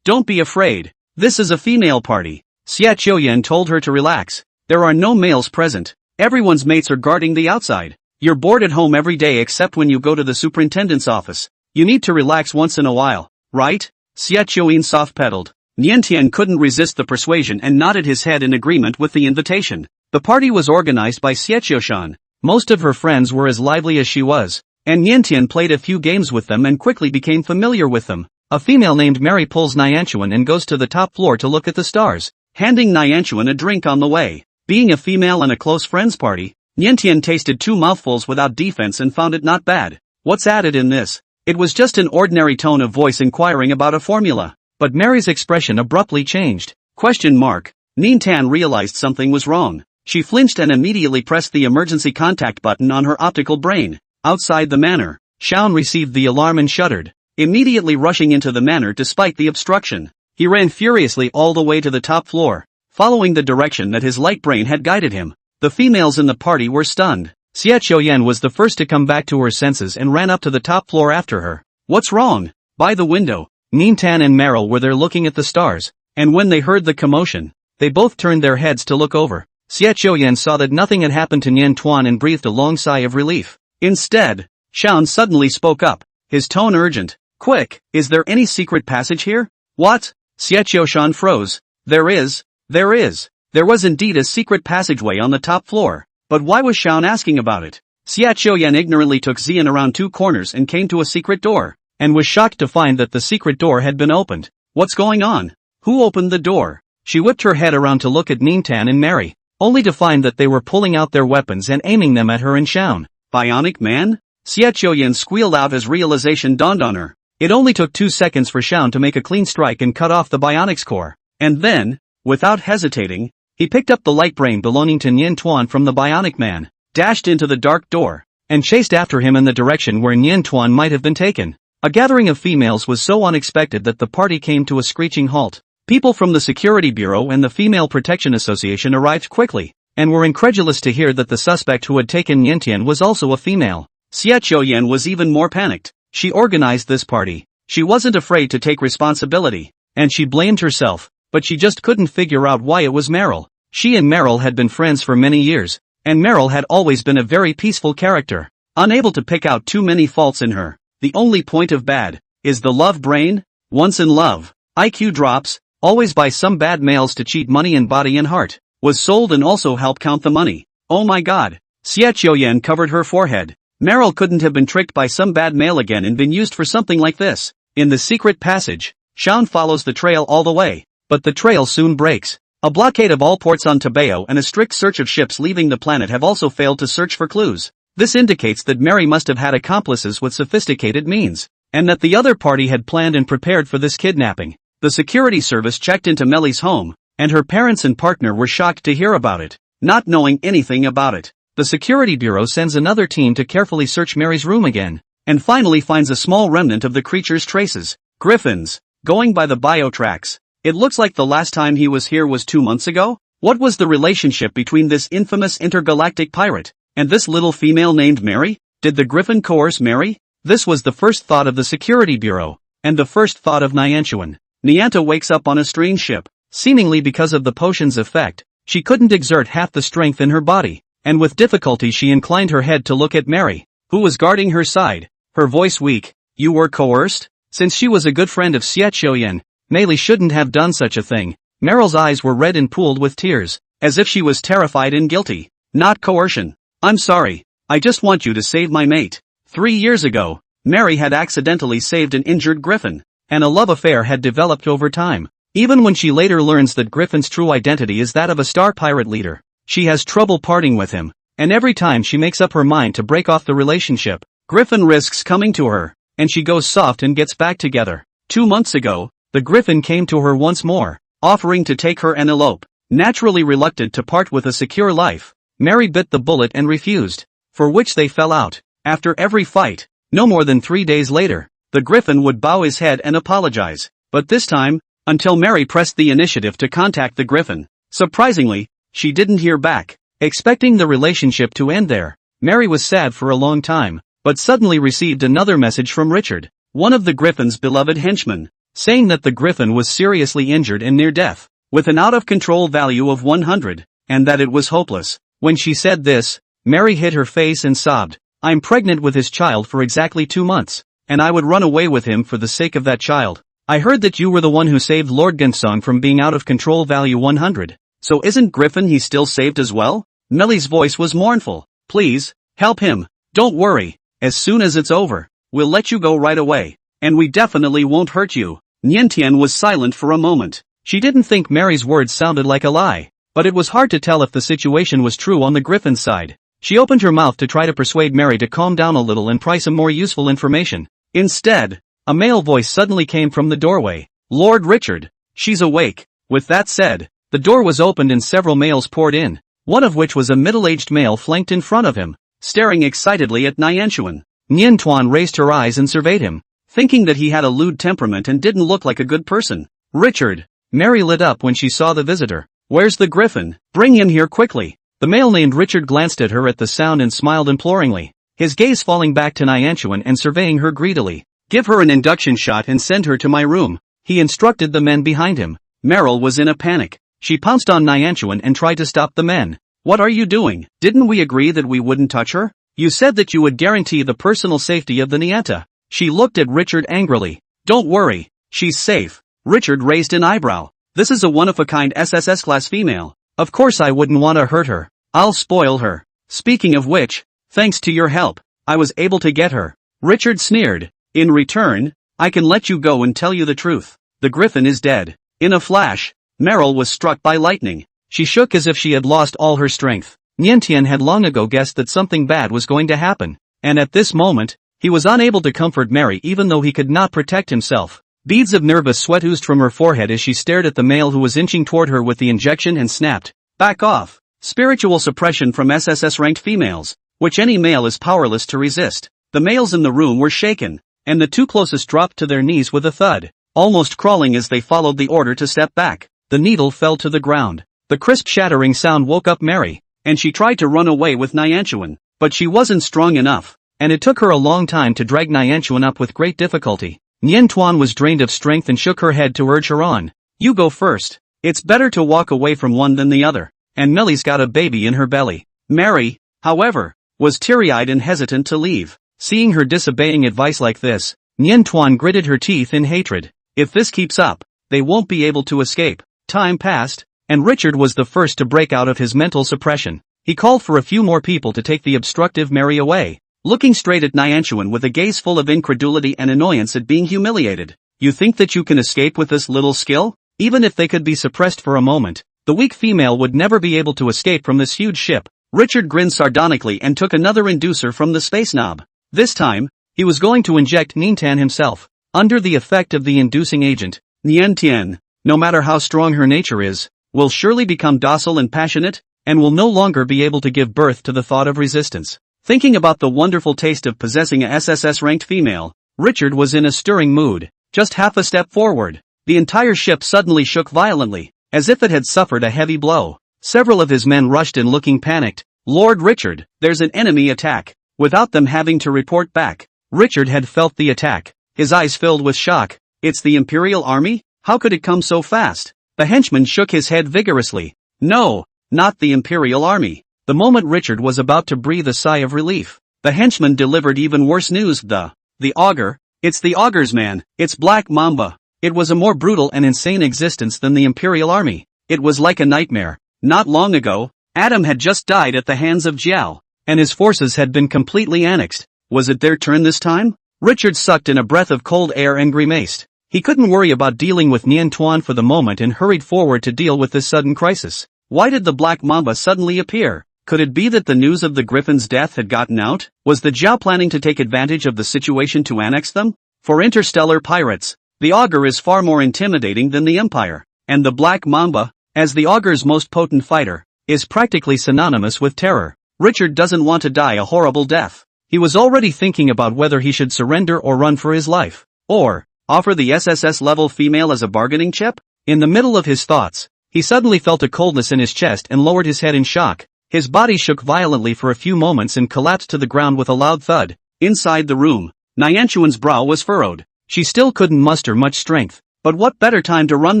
Don't be afraid. This is a female party." Xiaqiu Yan told her to relax. "There are no males present. Everyone's mates are guarding the outside. You're bored at home every day except when you go to the superintendent's office. You need to relax once in a while, right?" Xiaqiu Yan soft-pedaled. Niantian couldn't resist the persuasion and nodded his head in agreement with the invitation. The party was organized by Xiaqiu. Most of her friends were as lively as she was, and Niantian played a few games with them and quickly became familiar with them. A female named Mary pulls Niantian and goes to the top floor to look at the stars, handing Niantian a drink on the way. Being a female and a close friends party, Niantian tasted 2 mouthfuls without defense and found it not bad. What's added in this? It was just an ordinary tone of voice inquiring about a formula, but Mary's expression abruptly changed. Niantian realized something was wrong. She flinched and immediately pressed the emergency contact button on her optical brain. Outside the manor, Shaun received the alarm and shuddered, immediately rushing into the manor despite the obstruction. He ran furiously all the way to the top floor, following the direction that his light brain had guided him. The females in the party were stunned. Xiaqiu Yan was the first to come back to her senses and ran up to the top floor after her. "What's wrong?" By the window, Niantian and Meryl were there looking at the stars, and when they heard the commotion, they both turned their heads to look over. Xie Qiuyan saw that nothing had happened to Nian Tuan and breathed a long sigh of relief. Instead, Xian suddenly spoke up, his tone urgent. Quick, is there any secret passage here? What? Xie Qiushan froze. There is. There was indeed a secret passageway on the top floor. But why was Xian asking about it? Xie Qiuyan ignorantly took Xian around 2 corners and came to a secret door, and was shocked to find that the secret door had been opened. What's going on? Who opened the door? She whipped her head around to look at Nintan and Mary, only to find that they were pulling out their weapons and aiming them at her and Xian. Bionic man? Xie Qiuyan squealed out as realization dawned on her. It only took 2 seconds for Xian to make a clean strike and cut off the bionic's core. And then, without hesitating, he picked up the light brain belonging to Nian Tuan from the bionic man, dashed into the dark door, and chased after him in the direction where Nian Tuan might have been taken. A gathering of females was so unexpected that the party came to a screeching halt. People from the Security Bureau and the Female Protection Association arrived quickly, and were incredulous to hear that the suspect who had taken Niantian was also a female. Xie Qiuyan was even more panicked. She organized this party. She wasn't afraid to take responsibility, and she blamed herself, but she just couldn't figure out why it was Meryl. She and Meryl had been friends for many years, and Meryl had always been a very peaceful character, unable to pick out too many faults in her. The only point of bad is the love brain. Once in love, IQ drops, always buy some bad males to cheat money in body and heart, was sold and also help count the money. Oh my god. Xie Qiuyan covered her forehead. Meryl couldn't have been tricked by some bad male again and been used for something like this. In the secret passage, Xian follows the trail all the way, but the trail soon breaks. A blockade of all ports on Tabeo and a strict search of ships leaving the planet have also failed to search for clues. This indicates that Mary must have had accomplices with sophisticated means, and that the other party had planned and prepared for this kidnapping. The security service checked into Melly's home, and her parents and partner were shocked to hear about it, not knowing anything about it. The Security Bureau sends another team to carefully search Mary's room again, and finally finds a small remnant of the creature's traces. Griffins, going by the bio tracks. It looks like the last time he was here was 2 months ago? What was the relationship between this infamous intergalactic pirate and this little female named Mary? Did the Griffin coerce Mary? This was the first thought of the Security Bureau, and the first thought of Nianchuan. Nianta wakes up on a strange ship. Seemingly because of the potion's effect, she couldn't exert half the strength in her body, and with difficulty she inclined her head to look at Mary, who was guarding her side, her voice weak. You were coerced? Since she was a good friend of Xie Qiuyan, Meili shouldn't have done such a thing. Meryl's eyes were red and pooled with tears, as if she was terrified and guilty. Not coercion. I'm sorry, I just want you to save my mate. 3 years ago, Mary had accidentally saved an injured Griffin, and a love affair had developed over time. Even when she later learns that Griffin's true identity is that of a star pirate leader, she has trouble parting with him, and every time she makes up her mind to break off the relationship, Griffin risks coming to her, and she goes soft and gets back together. 2 months ago, the Griffin came to her once more, offering to take her and elope. Naturally reluctant to part with a secure life, Mary bit the bullet and refused, for which they fell out. After every fight, no more than 3 days later, the Griffin would bow his head and apologize, but this time, until Mary pressed the initiative to contact the Griffin. Surprisingly, she didn't hear back. Expecting the relationship to end there, Mary was sad for a long time, but suddenly received another message from Richard, one of the Griffin's beloved henchmen, saying that the Griffin was seriously injured and near death, with an out-of-control value of 100, and that it was hopeless. When she said this, Mary hid her face and sobbed. I'm pregnant with his child for exactly 2 months, and I would run away with him for the sake of that child. I heard that you were the one who saved Lord Gensong from being out of control value 100. So isn't Griffin he still saved as well? Melly's voice was mournful. Please, help him. Don't worry. As soon as it's over, we'll let you go right away. And we definitely won't hurt you. Niantian was silent for a moment. She didn't think Mary's words sounded like a lie, but it was hard to tell if the situation was true on the Griffin's side. She opened her mouth to try to persuade Mary to calm down a little and pry some more useful information. Instead, a male voice suddenly came from the doorway. Lord Richard, she's awake. With that said, the door was opened and several males poured in, one of which was a middle-aged male flanked in front of him, staring excitedly at Nianchuan. Nian Tuan raised her eyes and surveyed him, thinking that he had a lewd temperament and didn't look like a good person. Richard, Mary lit up when she saw the visitor. Where's the Griffin? Bring him here quickly. The male named Richard glanced at her at the sound and smiled imploringly, his gaze falling back to Nianchuan and surveying her greedily. Give her an induction shot and send her to my room, he instructed the men behind him. Meryl was in a panic. She pounced on Nyanchuan and tried to stop the men. What are you doing? Didn't we agree that we wouldn't touch her? You said that you would guarantee the personal safety of the Nyanta. She looked at Richard angrily. Don't worry, she's safe. Richard raised an eyebrow. This is a one-of-a-kind SSS class female. Of course I wouldn't want to hurt her. I'll spoil her. Speaking of which, thanks to your help, I was able to get her. Richard sneered. In return, I can let you go and tell you the truth. The griffin is dead. In a flash, Meryl was struck by lightning. She shook as if she had lost all her strength. Niantian had long ago guessed that something bad was going to happen, and at this moment, he was unable to comfort Mary even though he could not protect himself. Beads of nervous sweat oozed from her forehead as she stared at the male who was inching toward her with the injection and snapped. Back off! Spiritual suppression from SSS-ranked females, which any male is powerless to resist. The males in the room were shaken, and the two closest dropped to their knees with a thud, almost crawling as they followed the order to step back. The needle fell to the ground. The crisp shattering sound woke up Mary, and she tried to run away with Nyanchuan, but she wasn't strong enough, and it took her a long time to drag Nyanchuan up with great difficulty. Nien Tuan was drained of strength and shook her head to urge her on. You go first. It's better to walk away from one than the other, and Millie's got a baby in her belly. Mary, however, was teary-eyed and hesitant to leave. Seeing her disobeying advice like this, Nien Tuan gritted her teeth in hatred. If this keeps up, they won't be able to escape. Time passed, and Richard was the first to break out of his mental suppression. He called for a few more people to take the obstructive Mary away, looking straight at Nyanchuan with a gaze full of incredulity and annoyance at being humiliated. You think that you can escape with this little skill? Even if they could be suppressed for a moment, the weak female would never be able to escape from this huge ship. Richard grinned sardonically and took another inducer from the space knob. This time, he was going to inject Nintan himself. Under the effect of the inducing agent, Nien Tian, no matter how strong her nature is, will surely become docile and passionate, and will no longer be able to give birth to the thought of resistance. Thinking about the wonderful taste of possessing a SSS-ranked female, Richard was in a stirring mood. Just half a step forward, the entire ship suddenly shook violently, as if it had suffered a heavy blow. Several of his men rushed in looking panicked. Lord Richard, there's an enemy attack. Without them having to report back, Richard had felt the attack. His eyes filled with shock. It's the Imperial Army? How could it come so fast? The henchman shook his head vigorously. No, not the Imperial Army. The moment Richard was about to breathe a sigh of relief, the henchman delivered even worse news. The Augur. It's the Augur's man. It's Black Mamba. It was a more brutal and insane existence than the Imperial Army. It was like a nightmare. Not long ago, Adam had just died at the hands of Jiao, and his forces had been completely annexed. Was it their turn this time? Richard sucked in a breath of cold air and grimaced. He couldn't worry about dealing with Nien Tuan for the moment and hurried forward to deal with this sudden crisis. Why did the Black Mamba suddenly appear? Could it be that the news of the Griffin's death had gotten out? Was the Jiao planning to take advantage of the situation to annex them? For interstellar pirates, the Augur is far more intimidating than the Empire, and the Black Mamba, as the Augur's most potent fighter, is practically synonymous with terror. Richard doesn't want to die a horrible death. He was already thinking about whether he should surrender or run for his life, or offer the SSS-level female as a bargaining chip. In the middle of his thoughts, he suddenly felt a coldness in his chest and lowered his head in shock. His body shook violently for a few moments and collapsed to the ground with a loud thud. Inside the room, Nyanchuan's brow was furrowed. She still couldn't muster much strength, but what better time to run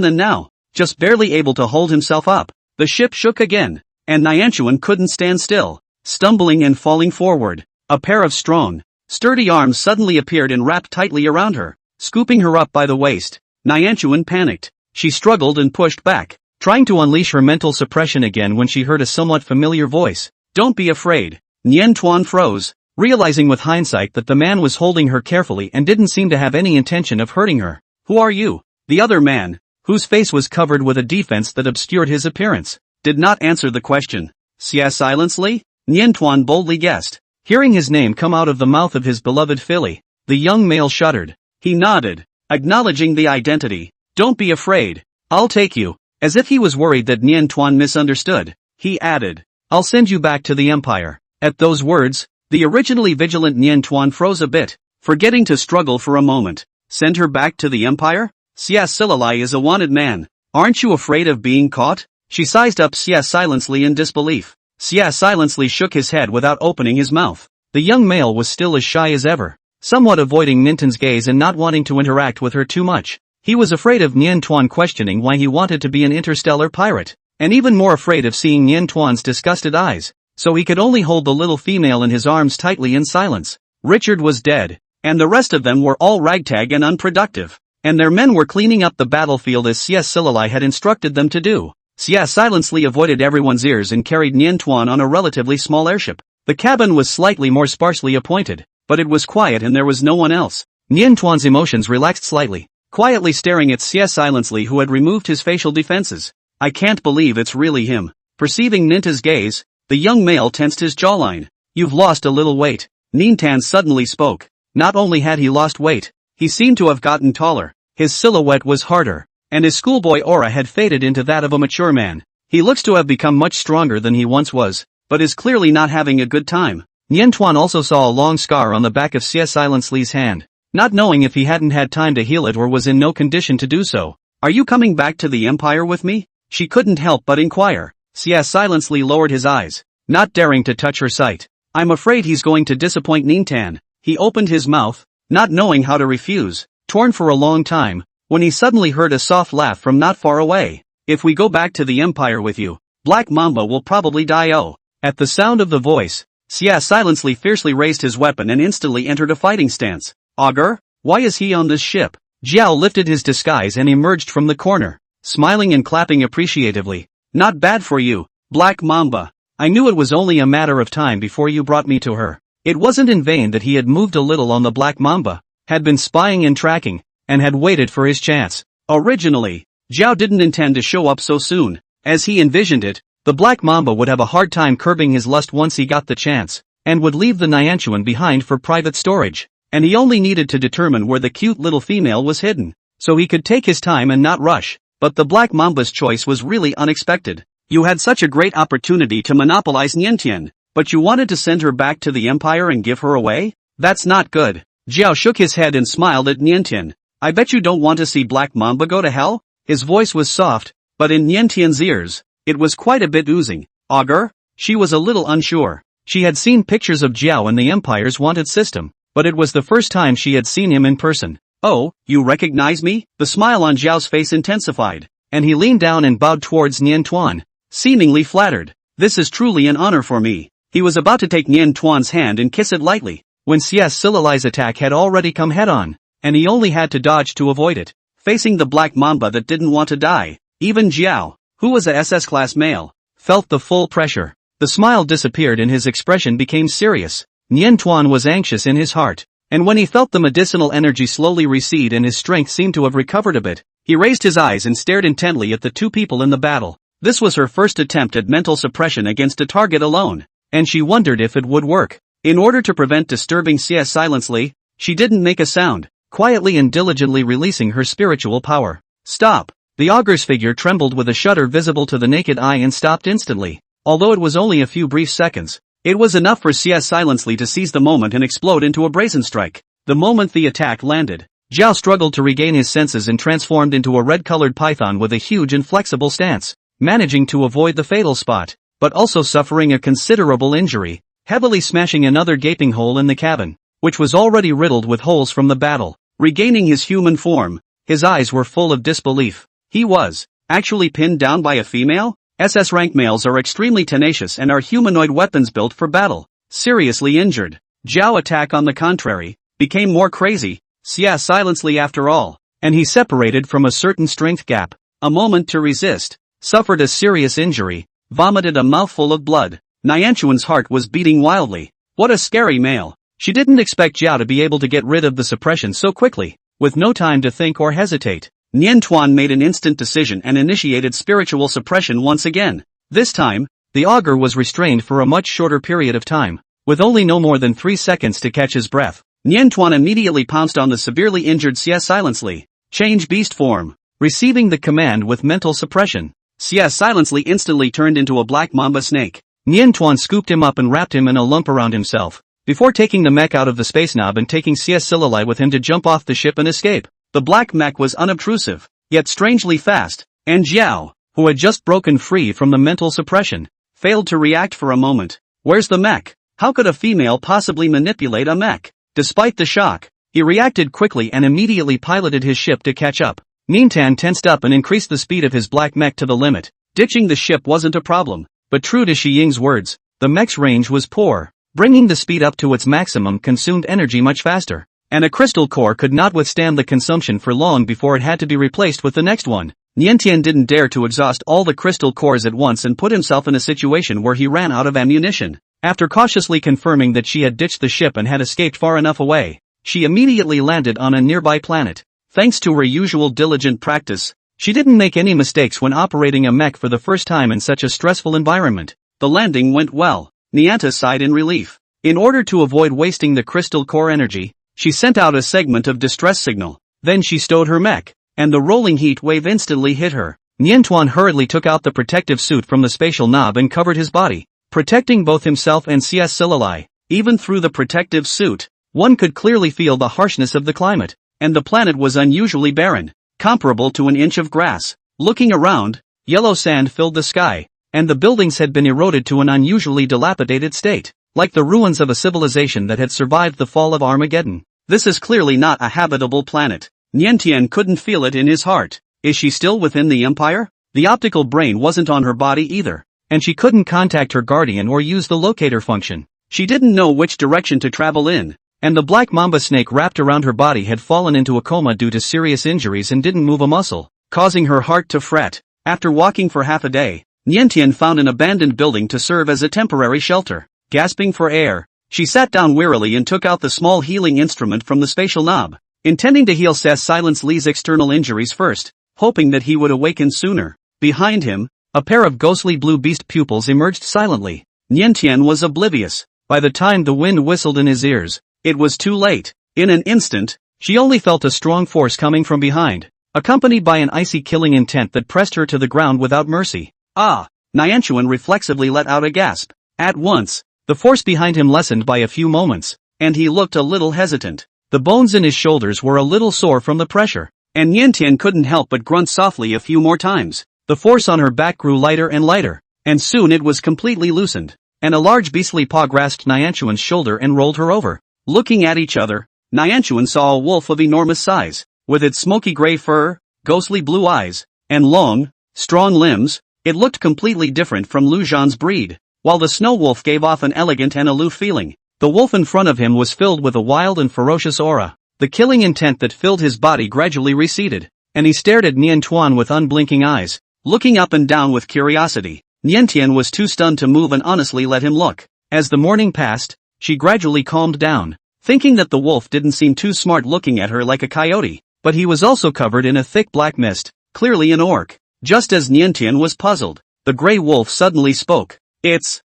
than now? Just barely able to hold himself up, the ship shook again, and Nyanchuan couldn't stand still, stumbling and falling forward. A pair of strong, sturdy arms suddenly appeared and wrapped tightly around her, scooping her up by the waist. Nyanchuan panicked. She struggled and pushed back, trying to unleash her mental suppression again when she heard a somewhat familiar voice. Don't be afraid. Nien Tuan froze, realizing with hindsight that the man was holding her carefully and didn't seem to have any intention of hurting her. Who are you? The other man, whose face was covered with a defense that obscured his appearance, did not answer the question. Xia silently? Nien Tuan boldly guessed. Hearing his name come out of the mouth of his beloved filly, the young male shuddered. He nodded, acknowledging the identity. Don't be afraid. I'll take you. As if he was worried that Nien Tuan misunderstood, he added, I'll send you back to the Empire. At those words, the originally vigilant Nien Tuan froze a bit, forgetting to struggle for a moment. Send her back to the Empire? Xia Silalai is a wanted man. Aren't you afraid of being caught? She sized up Xia silently in disbelief. Xia silently shook his head without opening his mouth. The young male was still as shy as ever, somewhat avoiding Nintan's gaze and not wanting to interact with her too much. He was afraid of Nian Tuan questioning why he wanted to be an interstellar pirate, and even more afraid of seeing Nian Tuan's disgusted eyes, so he could only hold the little female in his arms tightly in silence. Richard was dead, and the rest of them were all ragtag and unproductive, and their men were cleaning up the battlefield as Sia Silali had instructed them to do. Sia silently avoided everyone's ears and carried Nian Tuan on a relatively small airship. The cabin was slightly more sparsely appointed, but it was quiet and there was no one else. Nian Tuan's emotions relaxed slightly, quietly staring at Sia silently, who had removed his facial defenses. I can't believe it's really him. Perceiving Ninta's gaze, the young male tensed his jawline. You've lost a little weight. Nintan suddenly spoke. Not only had he lost weight, he seemed to have gotten taller. His silhouette was harder, and his schoolboy aura had faded into that of a mature man. He looks to have become much stronger than he once was, but is clearly not having a good time. Nian Tuan also saw a long scar on the back of Sia Silently's hand, not knowing if he hadn't had time to heal it or was in no condition to do so. Are you coming back to the Empire with me? She couldn't help but inquire. Sia Silently lowered his eyes, not daring to touch her sight. I'm afraid he's going to disappoint Nintan. He opened his mouth, not knowing how to refuse, torn for a long time, when he suddenly heard a soft laugh from not far away. If we go back to the Empire with you, Black Mamba will probably die. Oh. At the sound of the voice, Sia Silently fiercely raised his weapon and instantly entered a fighting stance. Augur? Why is he on this ship? Jiao lifted his disguise and emerged from the corner, smiling and clapping appreciatively. Not bad for you, Black Mamba. I knew it was only a matter of time before you brought me to her. It wasn't in vain that he had moved a little on the Black Mamba, had been spying and tracking, and had waited for his chance. Originally, Jiao didn't intend to show up so soon. As he envisioned it, the Black Mamba would have a hard time curbing his lust once he got the chance, and would leave the Nianchuan behind for private storage. And he only needed to determine where the cute little female was hidden, so he could take his time and not rush. But the Black Mamba's choice was really unexpected. You had such a great opportunity to monopolize Niantian, but you wanted to send her back to the Empire and give her away? That's not good. Jiao shook his head and smiled at Niantian. I bet you don't want to see Black Mamba go to hell? His voice was soft, but in Niantian's ears, it was quite a bit oozing. Augur? She was a little unsure. She had seen pictures of Jiao in the Empire's wanted system, but it was the first time she had seen him in person. Oh, you recognize me? The smile on Jiao's face intensified, and he leaned down and bowed towards Nian Tuan, seemingly flattered. This is truly an honor for me. He was about to take Nian Tuan's hand and kiss it lightly, when Sia Silali's attack had already come head-on, and he only had to dodge to avoid it. Facing the Black Mamba that didn't want to die, even Jiao, who was a SS-class male, felt the full pressure. The smile disappeared and his expression became serious. Nian Tuan was anxious in his heart, and when he felt the medicinal energy slowly recede and his strength seemed to have recovered a bit, he raised his eyes and stared intently at the two people in the battle. This was her first attempt at mental suppression against a target alone, and she wondered if it would work. In order to prevent disturbing Sia silently, she didn't make a sound, quietly and diligently releasing her spiritual power. Stop! The Augur's figure trembled with a shudder visible to the naked eye and stopped instantly. Although it was only a few brief seconds, it was enough for Sia silently to seize the moment and explode into a brazen strike. The moment the attack landed, Jiao struggled to regain his senses and transformed into a red-colored python with a huge and flexible stance, managing to avoid the fatal spot, but also suffering a considerable injury, heavily smashing another gaping hole in the cabin, which was already riddled with holes from the battle. Regaining his human form, his eyes were full of disbelief. He was actually pinned down by a female? SS rank males are extremely tenacious and are humanoid weapons built for battle. Seriously injured. Jiao attack on the contrary, became more crazy, Sia silently after all, and he separated from a certain strength gap. A moment to resist, suffered a serious injury, vomited a mouthful of blood. Nianchuan's heart was beating wildly. What a scary male. She didn't expect Jiao to be able to get rid of the suppression so quickly. With no time to think or hesitate, Nian Tuan made an instant decision and initiated spiritual suppression once again. This time, the Augur was restrained for a much shorter period of time, with only no more than 3 seconds to catch his breath. Nian Tuan immediately pounced on the severely injured Sia silently. Change beast form. Receiving the command with mental suppression, Sia silently instantly turned into a black mamba snake. Nian Tuan scooped him up and wrapped him in a lump around himself, before taking the mech out of the space knob and taking Sia Silali with him to jump off the ship and escape. The black mech was unobtrusive, yet strangely fast, and Jiao, who had just broken free from the mental suppression, failed to react for a moment. Where's the mech? How could a female possibly manipulate a mech? Despite the shock, he reacted quickly and immediately piloted his ship to catch up. Niantian tensed up and increased the speed of his black mech to the limit. Ditching the ship wasn't a problem, but true to Shi Ying's words, the mech's range was poor. Bringing the speed up to its maximum consumed energy much faster, and a crystal core could not withstand the consumption for long before it had to be replaced with the next one. Niantian didn't dare to exhaust all the crystal cores at once and put himself in a situation where he ran out of ammunition. After cautiously confirming that she had ditched the ship and had escaped far enough away, she immediately landed on a nearby planet. Thanks to her usual diligent practice, she didn't make any mistakes when operating a mech for the first time in such a stressful environment. The landing went well. Nianta sighed in relief. In order to avoid wasting the crystal core energy, she sent out a segment of distress signal. Then she stowed her mech, and the rolling heat wave instantly hit her. Niantuan hurriedly took out the protective suit from the spatial knob and covered his body, protecting both himself and CS Silali. Even through the protective suit, one could clearly feel the harshness of the climate, and the planet was unusually barren, comparable to an inch of grass. Looking around, yellow sand filled the sky, and the buildings had been eroded to an unusually dilapidated state, like the ruins of a civilization that had survived the fall of Armageddon. This is clearly not a habitable planet. Niantian couldn't feel it in his heart. Is she still within the Empire? The optical brain wasn't on her body either, and she couldn't contact her guardian or use the locator function. She didn't know which direction to travel in, and the black mamba snake wrapped around her body had fallen into a coma due to serious injuries and didn't move a muscle, causing her heart to fret. After walking for half a day, Niantian found an abandoned building to serve as a temporary shelter. Gasping for air, she sat down wearily and took out the small healing instrument from the spatial knob, intending to heal Silence Lee's external injuries first, hoping that he would awaken sooner. Behind him, a pair of ghostly blue beast pupils emerged silently. Niantian was oblivious. By the time the wind whistled in his ears, it was too late. In an instant, she only felt a strong force coming from behind, accompanied by an icy killing intent that pressed her to the ground without mercy. Ah! Niantian reflexively let out a gasp. At once, the force behind him lessened by a few moments, and he looked a little hesitant. The bones in his shoulders were a little sore from the pressure, and Niantian couldn't help but grunt softly a few more times. The force on her back grew lighter and lighter, and soon it was completely loosened, and a large beastly paw grasped Niantian's shoulder and rolled her over. Looking at each other, Niantian saw a wolf of enormous size, with its smoky gray fur, ghostly blue eyes, and long, strong limbs. It looked completely different from Lujan's breed. While the snow wolf gave off an elegant and aloof feeling, the wolf in front of him was filled with a wild and ferocious aura. The killing intent that filled his body gradually receded, and he stared at Niantuan with unblinking eyes, looking up and down with curiosity. Niantian was too stunned to move and honestly let him look. As the morning passed, she gradually calmed down, thinking that the wolf didn't seem too smart looking at her like a coyote, but he was also covered in a thick black mist, clearly an orc. Just as Niantian was puzzled, the gray wolf suddenly spoke. It's,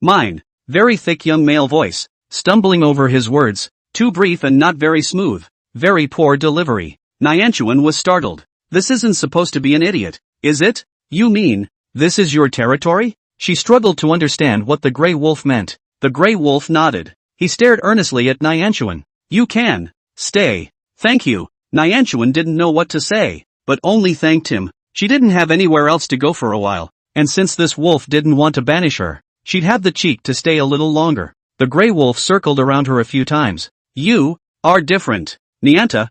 mine. Very thick young male voice, stumbling over his words, too brief and not very smooth, very poor delivery. Niantian was startled. This isn't supposed to be an idiot, is it? You mean, this is your territory? She struggled to understand what the gray wolf meant. The gray wolf nodded. He stared earnestly at Niantian. You can stay. Thank you. Niantian didn't know what to say, but only thanked him. She didn't have anywhere else to go for a while, and since this wolf didn't want to banish her, she'd have the cheek to stay a little longer. The gray wolf circled around her a few times. You are different. Nianta?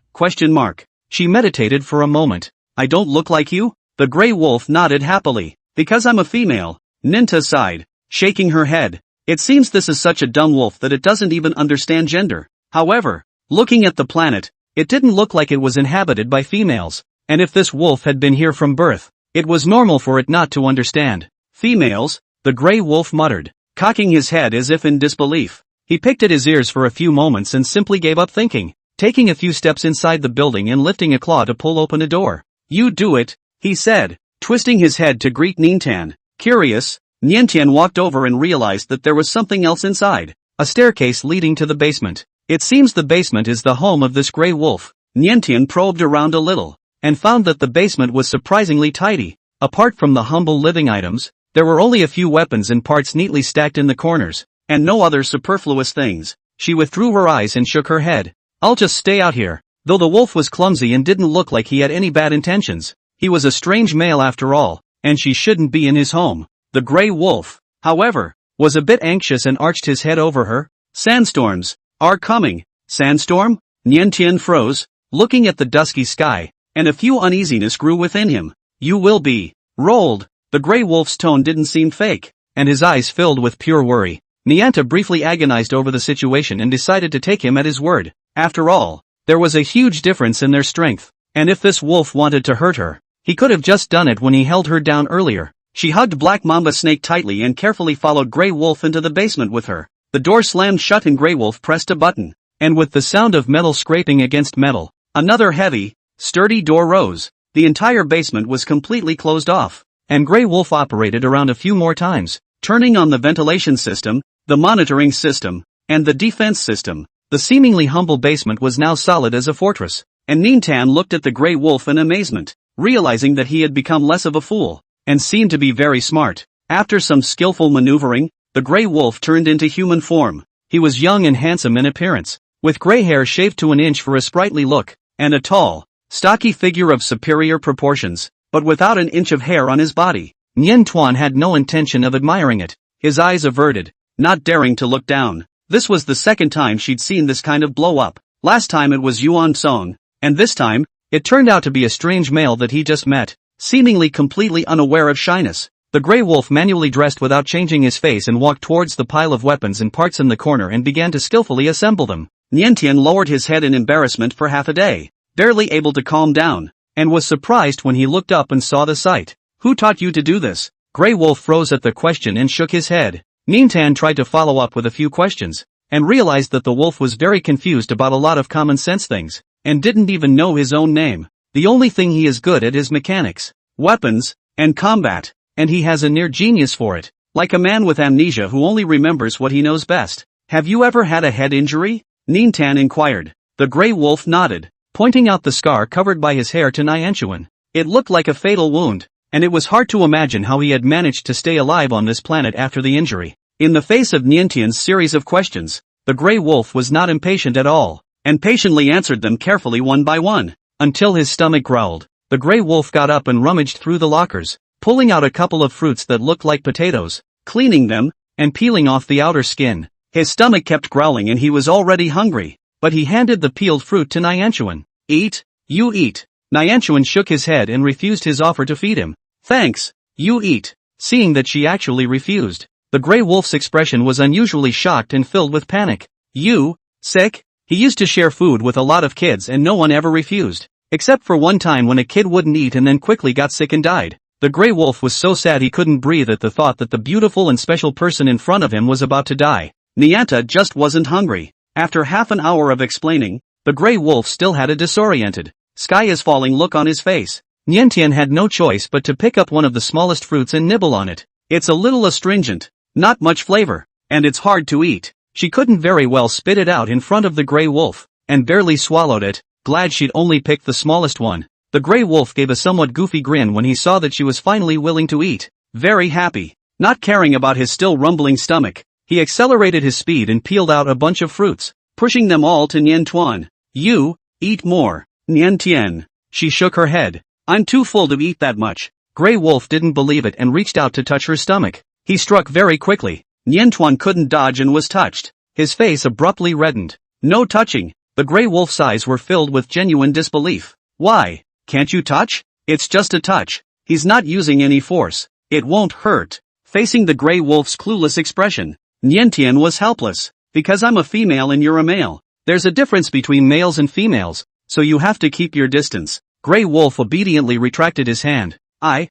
She meditated for a moment. I don't look like you? The gray wolf nodded happily. Because I'm a female. Ninta sighed, shaking her head. It seems this is such a dumb wolf that it doesn't even understand gender. However, looking at the planet, it didn't look like it was inhabited by females. And if this wolf had been here from birth, it was normal for it not to understand. Females, the gray wolf muttered, cocking his head as if in disbelief. He picked at his ears for a few moments and simply gave up thinking, taking a few steps inside the building and lifting a claw to pull open a door. You do it, he said, twisting his head to greet Niantian. Curious, Niantian walked over and realized that there was something else inside, a staircase leading to the basement. It seems the basement is the home of this gray wolf. Niantian probed around a little, and found that the basement was surprisingly tidy. Apart from the humble living items, there were only a few weapons and parts neatly stacked in the corners, and no other superfluous things. She withdrew her eyes and shook her head. I'll just stay out here. Though the wolf was clumsy and didn't look like he had any bad intentions, he was a strange male after all, and she shouldn't be in his home. The gray wolf, however, was a bit anxious and arched his head over her. Sandstorms are coming. Sandstorm? Niantian froze, looking at the dusky sky. and a few uneasiness grew within him. You will be rolled. The Grey Wolf's tone didn't seem fake, and his eyes filled with pure worry. Nyanta briefly agonized over the situation and decided to take him at his word. After all, there was a huge difference in their strength, and if this wolf wanted to hurt her, he could have just done it when he held her down earlier. She hugged Black Mamba Snake tightly and carefully followed Grey Wolf into the basement with her. The door slammed shut and Grey Wolf pressed a button, and with the sound of metal scraping against metal, another heavy, sturdy door rose. The entire basement was completely closed off, and Grey Wolf operated around a few more times, turning on the ventilation system, the monitoring system, and the defense system. The seemingly humble basement was now solid as a fortress, and Nintan looked at the Grey Wolf in amazement, realizing that he had become less of a fool, and seemed to be very smart. After some skillful maneuvering, the Grey Wolf turned into human form. He was young and handsome in appearance, with gray hair shaved to an inch for a sprightly look, and a tall, stocky figure of superior proportions, but without an inch of hair on his body. Nien Tuan had no intention of admiring it, his eyes averted, not daring to look down. This was the second time she'd seen this kind of blow-up. Last time it was Yuan Song, and this time, it turned out to be a strange male that he just met, seemingly completely unaware of shyness. The Grey Wolf manually dressed without changing his face and walked towards the pile of weapons and parts in the corner and began to skillfully assemble them. Niantian lowered his head in embarrassment for half a day, barely able to calm down, and was surprised when he looked up and saw the sight. Who taught you to do this? Grey Wolf froze at the question and shook his head. Nintan tried to follow up with a few questions, and realized that the wolf was very confused about a lot of common sense things, and didn't even know his own name. The only thing he is good at is mechanics, weapons, and combat, and he has a near genius for it, like a man with amnesia who only remembers what he knows best. Have you ever had a head injury? Nintan inquired. The Grey Wolf nodded, pointing out the scar covered by his hair to Nyanchuan. It looked like a fatal wound, and it was hard to imagine how he had managed to stay alive on this planet after the injury. In the face of Niantian's series of questions, the Grey Wolf was not impatient at all, and patiently answered them carefully one by one, until his stomach growled. The Grey Wolf got up and rummaged through the lockers, pulling out a couple of fruits that looked like potatoes, cleaning them, and peeling off the outer skin. His stomach kept growling and he was already hungry, but he handed the peeled fruit to Nyanchuan. Eat, you eat. Nyanchuan shook his head and refused his offer to feed him. Thanks, you eat. Seeing that she actually refused, the Grey Wolf's expression was unusually shocked and filled with panic. You, sick? He used to share food with a lot of kids and no one ever refused, except for one time when a kid wouldn't eat and then quickly got sick and died. The Grey Wolf was so sad he couldn't breathe at the thought that the beautiful and special person in front of him was about to die. Nyanta just wasn't hungry. After half an hour of explaining, the Grey Wolf still had a disoriented, sky is falling look on his face. Niantian had no choice but to pick up one of the smallest fruits and nibble on it. It's a little astringent, not much flavor, and it's hard to eat. She couldn't very well spit it out in front of the Grey Wolf, and barely swallowed it, glad she'd only picked the smallest one. The Grey Wolf gave a somewhat goofy grin when he saw that she was finally willing to eat. Very happy, not caring about his still rumbling stomach, he accelerated his speed and peeled out a bunch of fruits, pushing them all to Nian Tuan. You, eat more, Nian Tian. She shook her head. I'm too full to eat that much. Grey Wolf didn't believe it and reached out to touch her stomach. He struck very quickly. Nian Tuan couldn't dodge and was touched. His face abruptly reddened. No touching. The Grey Wolf's eyes were filled with genuine disbelief. Why? Can't you touch? It's just a touch. He's not using any force. It won't hurt. Facing the Grey Wolf's clueless expression, Niantian was helpless. Because I'm a female and you're a male. There's a difference between males and females, so you have to keep your distance. Grey Wolf obediently retracted his hand. I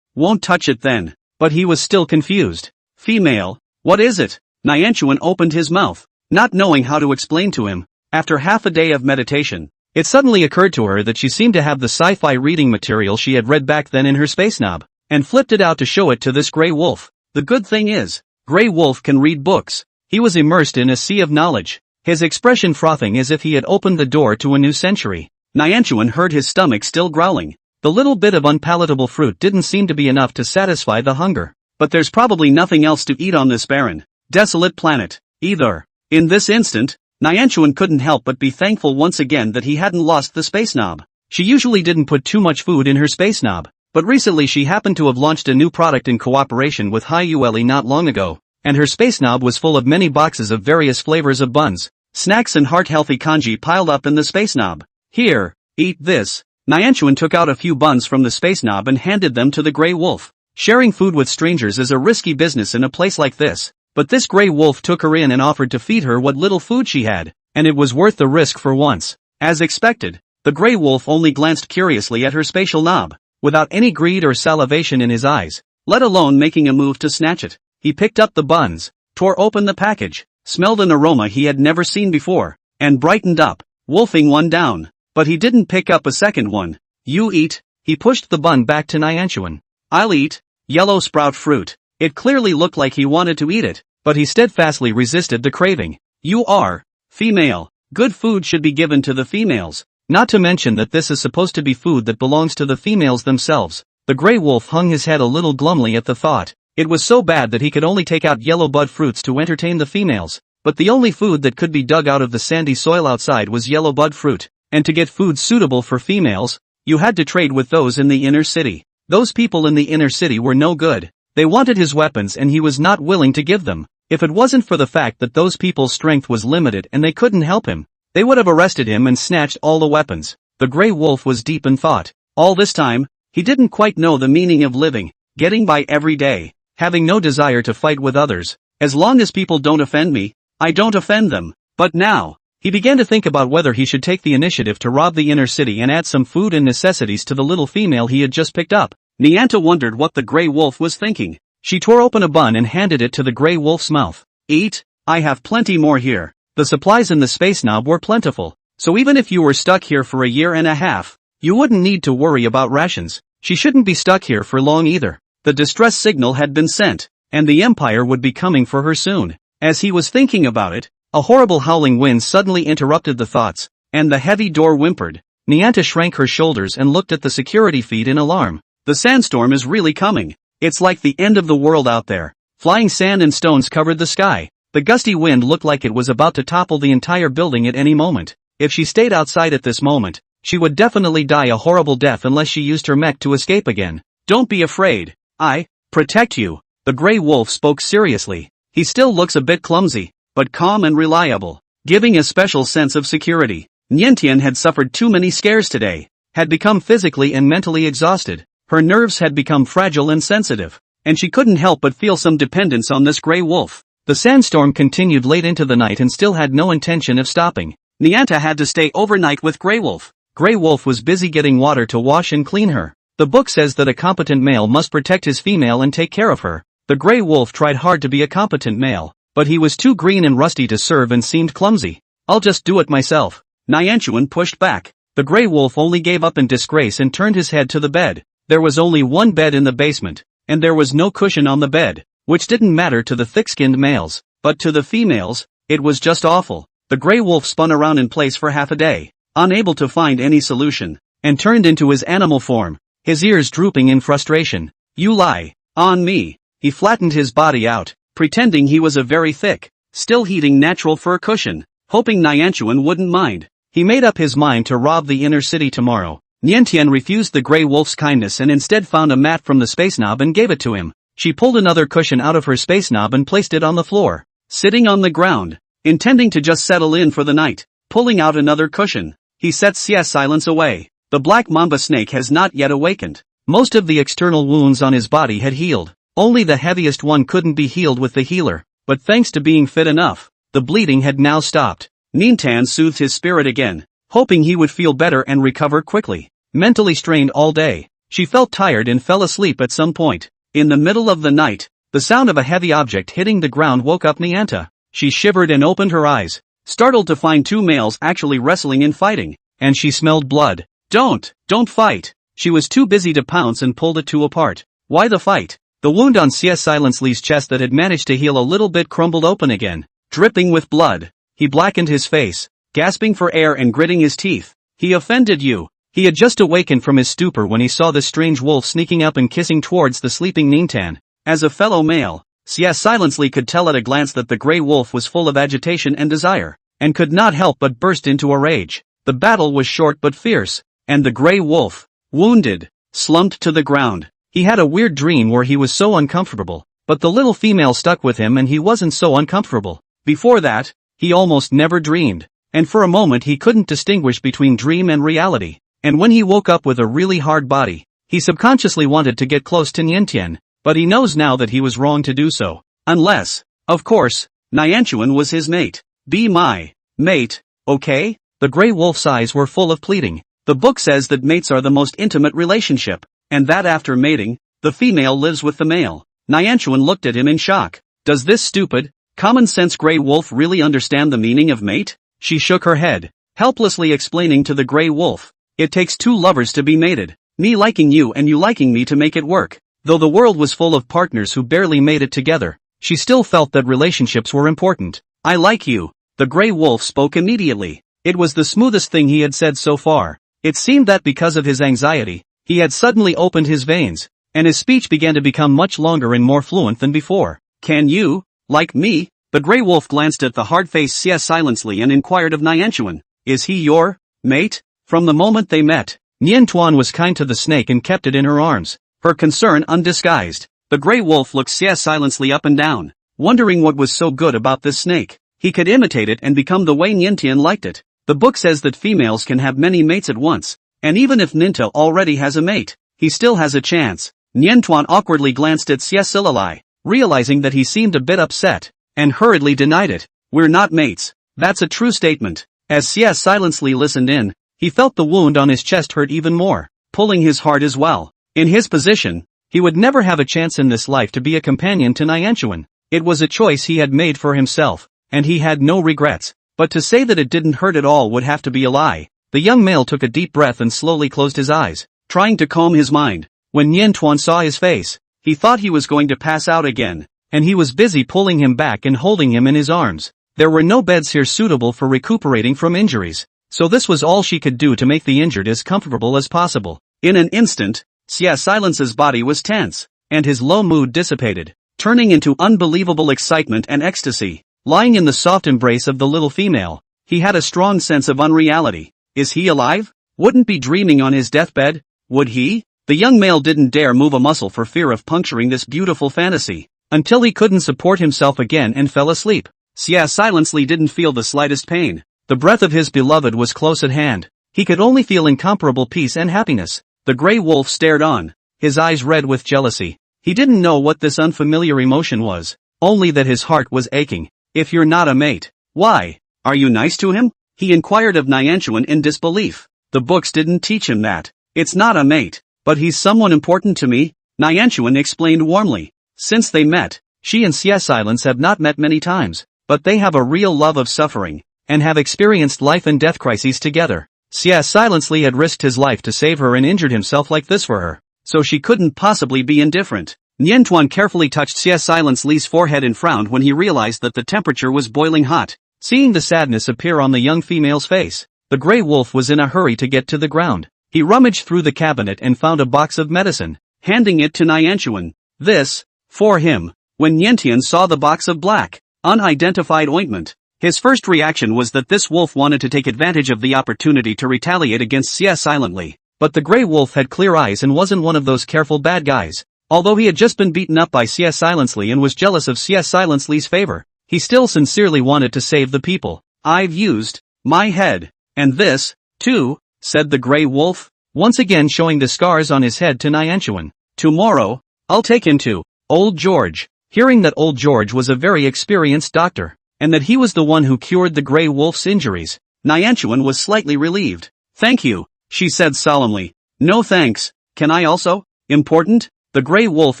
won't touch it then. But he was still confused. Female? What is it? Nyanchuan opened his mouth, not knowing how to explain to him. After half a day of meditation, it suddenly occurred to her that she seemed to have the sci-fi reading material she had read back then in her space knob, and flipped it out to show it to this Grey Wolf. The good thing is, Grey Wolf can read books. He was immersed in a sea of knowledge, his expression frothing as if he had opened the door to a new century. Nyanchuan heard his stomach still growling. The little bit of unpalatable fruit didn't seem to be enough to satisfy the hunger. But there's probably nothing else to eat on this barren, desolate planet, either. In this instant, Nyanchuan couldn't help but be thankful once again that he hadn't lost the space knob. She usually didn't put too much food in her space knob, but recently she happened to have launched a new product in cooperation with Hyueli not long ago, and her space knob was full of many boxes of various flavors of buns, snacks and heart-healthy kanji piled up in the space knob. Here, eat this. Nyanchuan took out a few buns from the space knob and handed them to the Grey Wolf. Sharing food with strangers is a risky business in a place like this, but this Grey Wolf took her in and offered to feed her what little food she had, and it was worth the risk for once. As expected, the Grey Wolf only glanced curiously at her spatial knob, without any greed or salivation in his eyes, let alone making a move to snatch it. He picked up the buns, tore open the package, smelled an aroma he had never seen before, and brightened up, wolfing one down. But he didn't pick up a second one. You eat. He pushed the bun back to Nyanchuan. I'll eat. Yellow sprout fruit. It clearly looked like he wanted to eat it, but he steadfastly resisted the craving. You are female. Good food should be given to the females. Not to mention that this is supposed to be food that belongs to the females themselves. The Grey Wolf hung his head a little glumly at the thought. It was so bad that he could only take out yellow bud fruits to entertain the females, but the only food that could be dug out of the sandy soil outside was yellow bud fruit, and to get food suitable for females, you had to trade with those in the inner city. Those people in the inner city were no good. They wanted his weapons and he was not willing to give them. If it wasn't for the fact that those people's strength was limited and they couldn't help him, they would have arrested him and snatched all the weapons. The Grey Wolf was deep in thought. All this time, he didn't quite know the meaning of living, getting by every day, having no desire to fight with others. As long as people don't offend me, I don't offend them. But now, he began to think about whether he should take the initiative to rob the inner city and add some food and necessities to the little female he had just picked up. Nyanta wondered what the Grey Wolf was thinking. She tore open a bun and handed it to the Grey Wolf's mouth. Eat, I have plenty more here. The supplies in the space knob were plentiful, so even if you were stuck here for a year and a half, you wouldn't need to worry about rations. She shouldn't be stuck here for long either. The distress signal had been sent, and the Empire would be coming for her soon. As he was thinking about it, a horrible howling wind suddenly interrupted the thoughts, and the heavy door whimpered. Nyanta shrank her shoulders and looked at the security feed in alarm. The sandstorm is really coming. It's like the end of the world out there. Flying sand and stones covered the sky. The gusty wind looked like it was about to topple the entire building at any moment. If she stayed outside at this moment, she would definitely die a horrible death unless she used her mech to escape again. Don't be afraid. I protect you. The Grey Wolf spoke seriously. He still looks a bit clumsy, but calm and reliable, giving a special sense of security. Niantian had suffered too many scares today, had become physically and mentally exhausted. Her nerves had become fragile and sensitive, and she couldn't help but feel some dependence on this Grey Wolf. The sandstorm continued late into the night and still had no intention of stopping. Nyanta had to stay overnight with Grey Wolf. Grey Wolf was busy getting water to wash and clean her. The book says that a competent male must protect his female and take care of her. The Grey Wolf tried hard to be a competent male, but he was too green and rusty to serve and seemed clumsy. I'll just do it myself. Nyanchuan pushed back. The Grey Wolf only gave up in disgrace and turned his head to the bed. There was only one bed in the basement, and there was no cushion on the bed, which didn't matter to the thick-skinned males, but to the females, it was just awful. The Grey Wolf spun around in place for half a day, unable to find any solution, and turned into his animal form, his ears drooping in frustration. You lie on me. He flattened his body out, pretending he was a very thick, still heating natural fur cushion, hoping Nyanchuan wouldn't mind. He made up his mind to rob the inner city tomorrow. Niantian refused the Grey Wolf's kindness and instead found a mat from the space knob and gave it to him. She pulled another cushion out of her space knob and placed it on the floor, sitting on the ground, intending to just settle in for the night. Pulling out another cushion, he set Silence away. The black mamba snake has not yet awakened. Most of the external wounds on his body had healed. Only the heaviest one couldn't be healed with the healer, but thanks to being fit enough, the bleeding had now stopped. Nintan soothed his spirit again, hoping he would feel better and recover quickly. Mentally strained all day, she felt tired and fell asleep at some point. In the middle of the night, the sound of a heavy object hitting the ground woke up Nyanta. She shivered and opened her eyes, startled to find two males actually wrestling and fighting, and she smelled blood. Don't fight. She was too busy to pounce and pulled the two apart. Why the fight? The wound on Silence's chest that had managed to heal a little bit crumbled open again, dripping with blood. He blackened his face, gasping for air and gritting his teeth. He offended you. He had just awakened from his stupor when he saw the strange wolf sneaking up and kissing towards the sleeping Nintan. As a fellow male, Silence could tell at a glance that the Grey Wolf was full of agitation and desire, and could not help but burst into a rage. The battle was short but fierce, and the Grey Wolf, wounded, slumped to the ground. He had a weird dream where he was so uncomfortable, but the little female stuck with him and he wasn't so uncomfortable. Before that, he almost never dreamed, and for a moment he couldn't distinguish between dream and reality. And when he woke up with a really hard body, he subconsciously wanted to get close to Niantian, but he knows now that he was wrong to do so. Unless, of course, Niantian was his mate. Be my mate, okay? The Grey Wolf's eyes were full of pleading. The book says that mates are the most intimate relationship, and that after mating, the female lives with the male. Niantian looked at him in shock. Does this stupid, common-sense Grey Wolf really understand the meaning of mate? She shook her head, helplessly explaining to the Grey Wolf. It takes two lovers to be mated. Me liking you and you liking me to make it work. Though the world was full of partners who barely made it together, she still felt that relationships were important. I like you. The Grey Wolf spoke immediately. It was the smoothest thing he had said so far. It seemed that because of his anxiety, he had suddenly opened his veins, and his speech began to become much longer and more fluent than before. Can you, like me? The Grey Wolf glanced at the hard-faced Xia silently and inquired of Niantian. Is he your mate? From the moment they met, Niantian was kind to the snake and kept it in her arms, her concern undisguised. The Grey Wolf looked Xia silently up and down, wondering what was so good about this snake. He could imitate it and become the way Niantian liked it. The book says that females can have many mates at once, and even if Ninta already has a mate, he still has a chance. Niantian awkwardly glanced at Xia silali, realizing that he seemed a bit upset, and hurriedly denied it. We're not mates. That's a true statement. As Xia silently listened in, he felt the wound on his chest hurt even more, pulling his heart as well. In his position, he would never have a chance in this life to be a companion to Niantian. It was a choice he had made for himself, and he had no regrets. But to say that it didn't hurt at all would have to be a lie. The young male took a deep breath and slowly closed his eyes, trying to calm his mind. When Niantian saw his face, he thought he was going to pass out again, and he was busy pulling him back and holding him in his arms. There were no beds here suitable for recuperating from injuries, so this was all she could do to make the injured as comfortable as possible. In an instant, Xia Silence's body was tense, and his low mood dissipated, turning into unbelievable excitement and ecstasy. Lying in the soft embrace of the little female, he had a strong sense of unreality. Is he alive? Wouldn't be dreaming on his deathbed? Would he? The young male didn't dare move a muscle for fear of puncturing this beautiful fantasy, until he couldn't support himself again and fell asleep. Xia silently didn't feel the slightest pain. The breath of his beloved was close at hand. He could only feel incomparable peace and happiness. The Grey Wolf stared on, his eyes red with jealousy. He didn't know what this unfamiliar emotion was, only that his heart was aching. If you're not a mate, why? Are you nice to him? He inquired of Niantian in disbelief. The books didn't teach him that. It's not a mate, but he's someone important to me, Niantian explained warmly. Since they met, she and Xia Silence have not met many times, but they have a real love of suffering, and have experienced life and death crises together. Xia silently had risked his life to save her and injured himself like this for her, so she couldn't possibly be indifferent. Niantian carefully touched Xia Silently's forehead and frowned when he realized that the temperature was boiling hot. Seeing the sadness appear on the young female's face, the Grey Wolf was in a hurry to get to the ground. He rummaged through the cabinet and found a box of medicine, handing it to Niantian. This, for him. When Niantian saw the box of black, unidentified ointment, his first reaction was that this wolf wanted to take advantage of the opportunity to retaliate against Xia silently. But the Grey Wolf had clear eyes and wasn't one of those careful bad guys. Although he had just been beaten up by Xia silently and was jealous of Xia silently's favor, he still sincerely wanted to save the people. I've used my head. And this, too, said the Grey Wolf, once again showing the scars on his head to Niantian. Tomorrow, I'll take him to Old George. Hearing that Old George was a very experienced doctor, and that he was the one who cured the Grey Wolf's injuries, Niantian was slightly relieved. Thank you, she said solemnly. No thanks. Can I also? Important? The Grey Wolf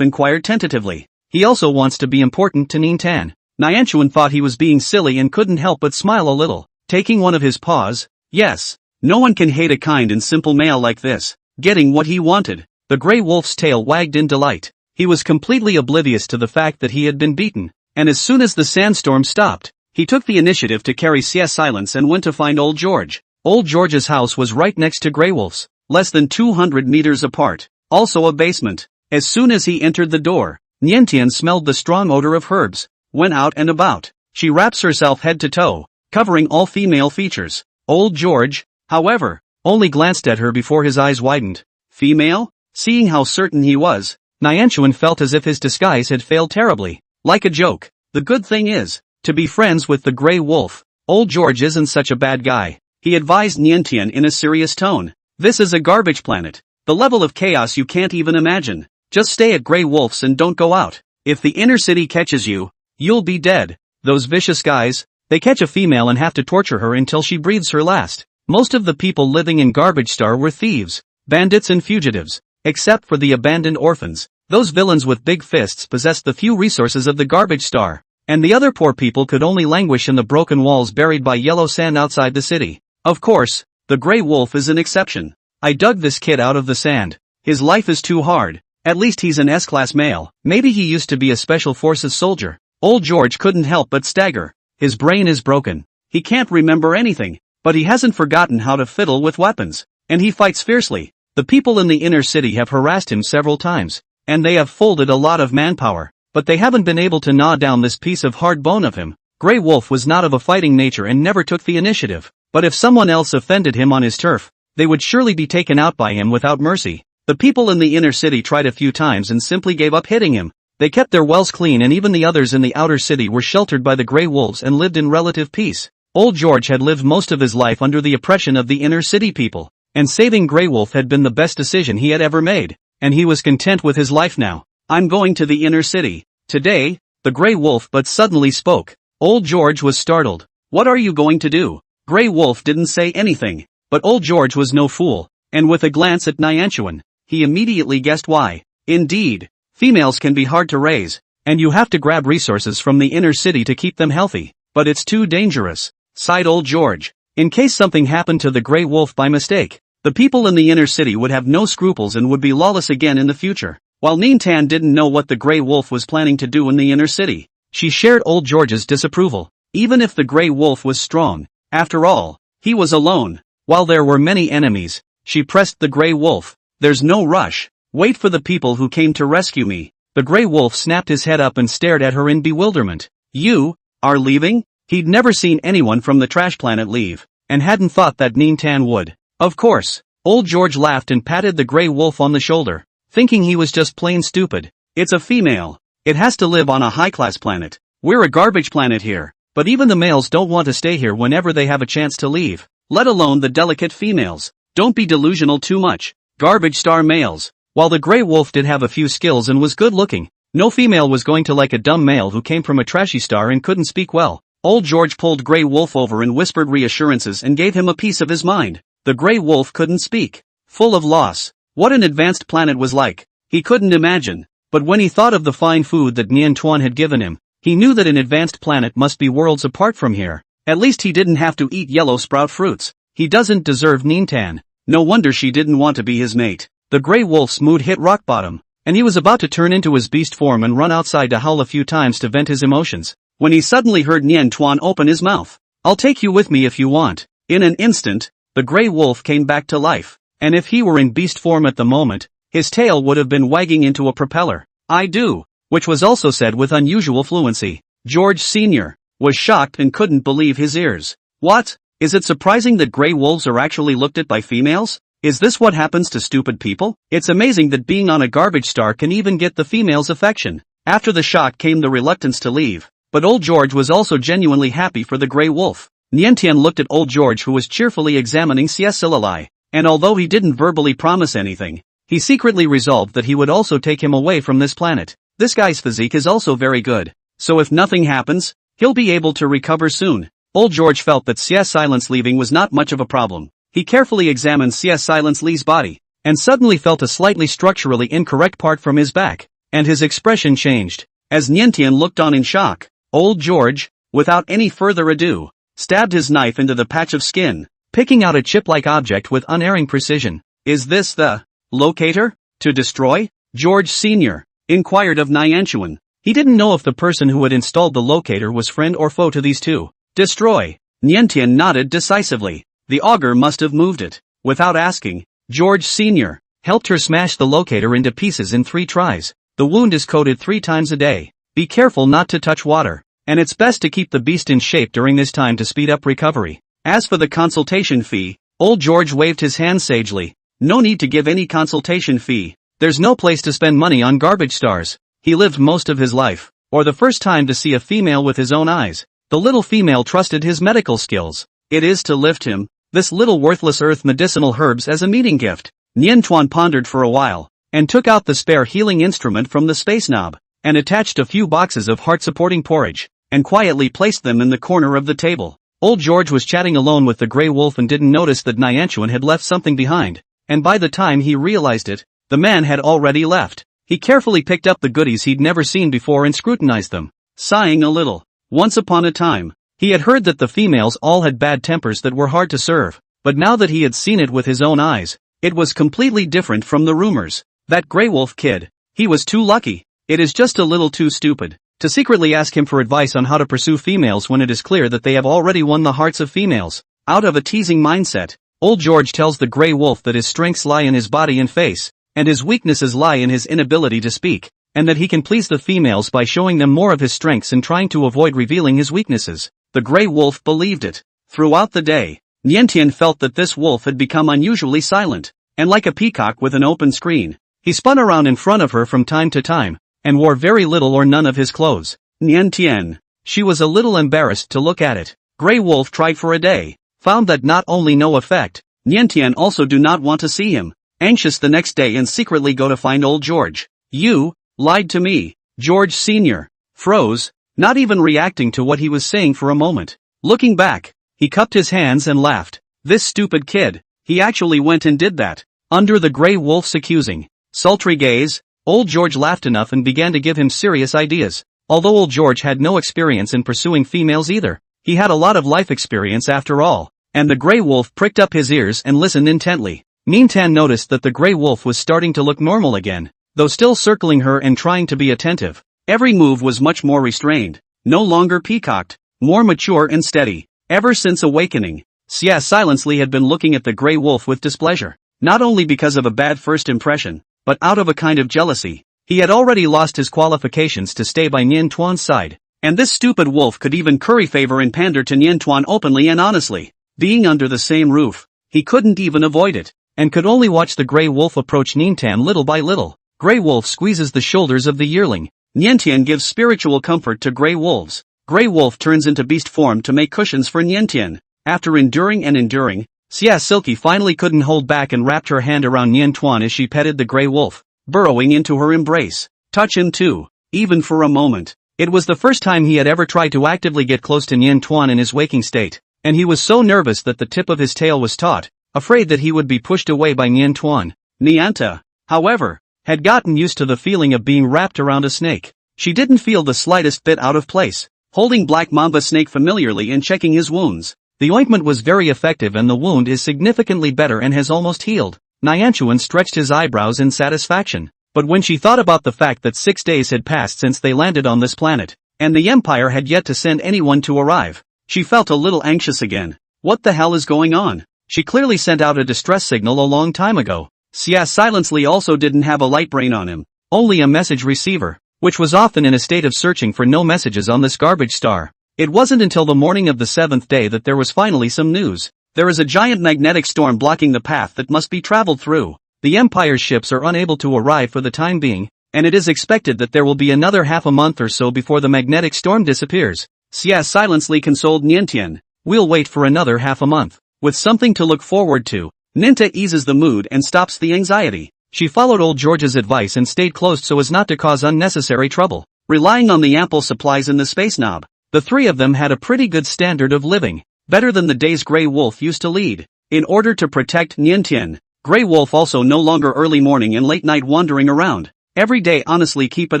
inquired tentatively. He also wants to be important to Nintan. Niantian thought he was being silly and couldn't help but smile a little, taking one of his paws. Yes. No one can hate a kind and simple male like this, getting what he wanted. The Grey Wolf's tail wagged in delight. He was completely oblivious to the fact that he had been beaten, and as soon as the sandstorm stopped, he took the initiative to carry Xia Silence and went to find Old George. Old George's house was right next to Grey Wolf's, less than 200 meters apart, also a basement. As soon as he entered the door, Niantian smelled the strong odor of herbs, went out and about. She wraps herself head to toe, covering all female features. Old George, however, only glanced at her before his eyes widened. Female? Seeing how certain he was, Niantian felt as if his disguise had failed terribly. Like a joke. The good thing is, to be friends with the Grey Wolf. Old George isn't such a bad guy, he advised Niantian in a serious tone. This is a garbage planet. The level of chaos you can't even imagine. Just stay at Grey Wolf's and don't go out. If the inner city catches you, you'll be dead. Those vicious guys, they catch a female and have to torture her until she breathes her last. Most of the people living in Garbage Star were thieves, bandits and fugitives, except for the abandoned orphans. Those villains with big fists possessed the few resources of the Garbage Star, and the other poor people could only languish in the broken walls buried by yellow sand outside the city. Of course, the Grey Wolf is an exception. I dug this kid out of the sand. His life is too hard. At least he's an S-class male. Maybe he used to be a special forces soldier. Old George couldn't help but stagger. His brain is broken. He can't remember anything, but he hasn't forgotten how to fiddle with weapons, and he fights fiercely. The people in the inner city have harassed him several times, and they have folded a lot of manpower, but they haven't been able to gnaw down this piece of hard bone of him. Grey Wolf was not of a fighting nature and never took the initiative, but if someone else offended him on his turf, they would surely be taken out by him without mercy. The people in the inner city tried a few times and simply gave up hitting him. They kept their wells clean, and even the others in the outer city were sheltered by the Grey Wolves and lived in relative peace. Old George had lived most of his life under the oppression of the inner city people, and saving Grey Wolf had been the best decision he had ever made, and he was content with his life now. I'm going to the inner city today, the Grey Wolf but suddenly spoke. Old George was startled. What are you going to do? Grey Wolf didn't say anything, but Old George was no fool, and with a glance at Nyanchuan, he immediately guessed why. Indeed, females can be hard to raise, and you have to grab resources from the inner city to keep them healthy, but it's too dangerous, sighed Old George. In case something happened to the Grey Wolf by mistake, the people in the inner city would have no scruples and would be lawless again in the future. While Nintan didn't know what the Grey Wolf was planning to do in the inner city, she shared Old George's disapproval. Even if the Grey Wolf was strong, after all, he was alone. While there were many enemies, she pressed the Grey Wolf. There's no rush. Wait for the people who came to rescue me. The Grey Wolf snapped his head up and stared at her in bewilderment. You are leaving? He'd never seen anyone from the trash planet leave, and hadn't thought that Nintan would. Of course. Old George laughed and patted the Grey Wolf on the shoulder, thinking he was just plain stupid. It's a female. It has to live on a high-class planet. We're a garbage planet here, but even the males don't want to stay here whenever they have a chance to leave, let alone the delicate females. Don't be delusional too much. Garbage Star males. While the Grey Wolf did have a few skills and was good-looking, no female was going to like a dumb male who came from a trashy star and couldn't speak well. Old George pulled Grey Wolf over and whispered reassurances and gave him a piece of his mind. The Grey Wolf couldn't speak. Full of loss. What an advanced planet was like, he couldn't imagine. But when he thought of the fine food that Nian Tuan had given him, he knew that an advanced planet must be worlds apart from here. At least he didn't have to eat yellow sprout fruits. He doesn't deserve Nintan. No wonder she didn't want to be his mate. The Grey Wolf's mood hit rock bottom, and he was about to turn into his beast form and run outside to howl a few times to vent his emotions, when he suddenly heard Nian Tuan open his mouth. I'll take you with me if you want. In an instant, the Grey Wolf came back to life, and if he were in beast form at the moment, his tail would have been wagging into a propeller. I do, which was also said with unusual fluency. George Sr. was shocked and couldn't believe his ears. What? Is it surprising that Grey Wolves are actually looked at by females? Is this what happens to stupid people? It's amazing that being on a garbage star can even get the female's affection. After the shock came the reluctance to leave, but Old George was also genuinely happy for the Grey Wolf. Niantian looked at Old George, who was cheerfully examining Ciesilali, and although he didn't verbally promise anything, he secretly resolved that he would also take him away from this planet. This guy's physique is also very good, so if nothing happens, he'll be able to recover soon. Old George felt that CS Silence leaving was not much of a problem. He carefully examined CS Silence Lee's body, and suddenly felt a slightly structurally incorrect part from his back, and his expression changed. As Niantian looked on in shock, Old George, without any further ado, stabbed his knife into the patch of skin, picking out a chip-like object with unerring precision. Is this the locator? To destroy? George Sr. inquired of Nyanchuan. He didn't know if the person who had installed the locator was friend or foe to these two. Destroy. Niantian nodded decisively. The Augur must have moved it. Without asking, George Sr. helped her smash the locator into pieces in 3 tries. The wound is coated 3 times a day. Be careful not to touch water, and it's best to keep the beast in shape during this time to speed up recovery. As for the consultation fee, Old George waved his hand sagely. No need to give any consultation fee. There's no place to spend money on garbage stars. He lived most of his life, or the first time to see a female with his own eyes. The little female trusted his medical skills. It is to lift him, This little worthless earth medicinal herbs as a meeting gift. Nian Tuan pondered for a while, and took out the spare healing instrument from the space knob, and attached a few boxes of heart-supporting porridge, and quietly placed them in the corner of the table. Old George was chatting alone with the Grey Wolf and didn't notice that Nian Tuan had left something behind, and by the time he realized it, the man had already left. He carefully picked up the goodies he'd never seen before and scrutinized them, sighing a little. Once upon a time, he had heard that the females all had bad tempers that were hard to serve, but now that he had seen it with his own eyes, it was completely different from the rumors. That Grey Wolf kid, he was too lucky. It is just a little too stupid to secretly ask him for advice on how to pursue females when it is clear that they have already won the hearts of females. Out of a teasing mindset, Old George tells the Grey Wolf that his strengths lie in his body and face, and his weaknesses lie in his inability to speak, and that he can please the females by showing them more of his strengths and trying to avoid revealing his weaknesses. The Grey Wolf believed it. Throughout the day, Nian Tian felt that this wolf had become unusually silent, and like a peacock with an open screen, he spun around in front of her from time to time, and wore very little or none of his clothes. Nian Tian. She was a little embarrassed to look at it. Grey Wolf tried for a day, found that not only no effect, Nian Tian also do not want to see him, anxious the next day and secretly go to find Old George. You lied to me. George Sr. froze, not even reacting to what he was saying for a moment. Looking back, he cupped his hands and laughed. This stupid kid, he actually went and did that. Under the Grey Wolf's accusing, sultry gaze, Old George laughed enough and began to give him serious ideas. Although Old George had no experience in pursuing females either, he had a lot of life experience after all, and the Grey Wolf pricked up his ears and listened intently. Nintan noticed that the Grey Wolf was starting to look normal again, though still circling her and trying to be attentive. Every move was much more restrained, no longer peacocked, more mature and steady. Ever since awakening, Xia silently had been looking at the Grey Wolf with displeasure, not only because of a bad first impression, but out of a kind of jealousy. He had already lost his qualifications to stay by Nian Tuan's side, and this stupid wolf could even curry favor and pander to Nian Tuan openly and honestly. Being under the same roof, he couldn't even avoid it, and could only watch the Grey Wolf approach Nintan little by little. Grey Wolf squeezes the shoulders of the yearling. Niantian gives spiritual comfort to Grey Wolves. Grey Wolf turns into beast form to make cushions for Niantian. After enduring and enduring, Xia Silky finally couldn't hold back and wrapped her hand around Nian Tuan as she petted the Grey Wolf, burrowing into her embrace. Touch him too, even for a moment. It was the first time he had ever tried to actively get close to Nian Tuan in his waking state, and he was so nervous that the tip of his tail was taut, afraid that he would be pushed away by Nian Tuan. Nianta, however, had gotten used to the feeling of being wrapped around a snake. She didn't feel the slightest bit out of place, holding Black Mamba Snake familiarly and checking his wounds. The ointment was very effective and the wound is significantly better and has almost healed. Nianchuan stretched his eyebrows in satisfaction, but when she thought about the fact that 6 days had passed since they landed on this planet, and the Empire had yet to send anyone to arrive, she felt a little anxious again. What the hell is going on? She clearly sent out a distress signal a long time ago. Xia silently also didn't have a light brain on him, only a message receiver, which was often in a state of searching for no messages on this garbage star. It wasn't until the morning of the 7th day that there was finally some news. There is a giant magnetic storm blocking the path that must be traveled through. The Empire's ships are unable to arrive for the time being, and it is expected that there will be another half a month or so before the magnetic storm disappears. Xia silently consoled Niantian. We'll wait for another half a month, with something to look forward to. Ninta eases the mood and stops the anxiety. She followed Old George's advice and stayed close so as not to cause unnecessary trouble. Relying on the ample supplies in the space knob, the three of them had a pretty good standard of living, better than the days Grey Wolf used to lead. In order to protect Niantian, Grey Wolf also no longer early morning and late night wandering around. Every day honestly keep at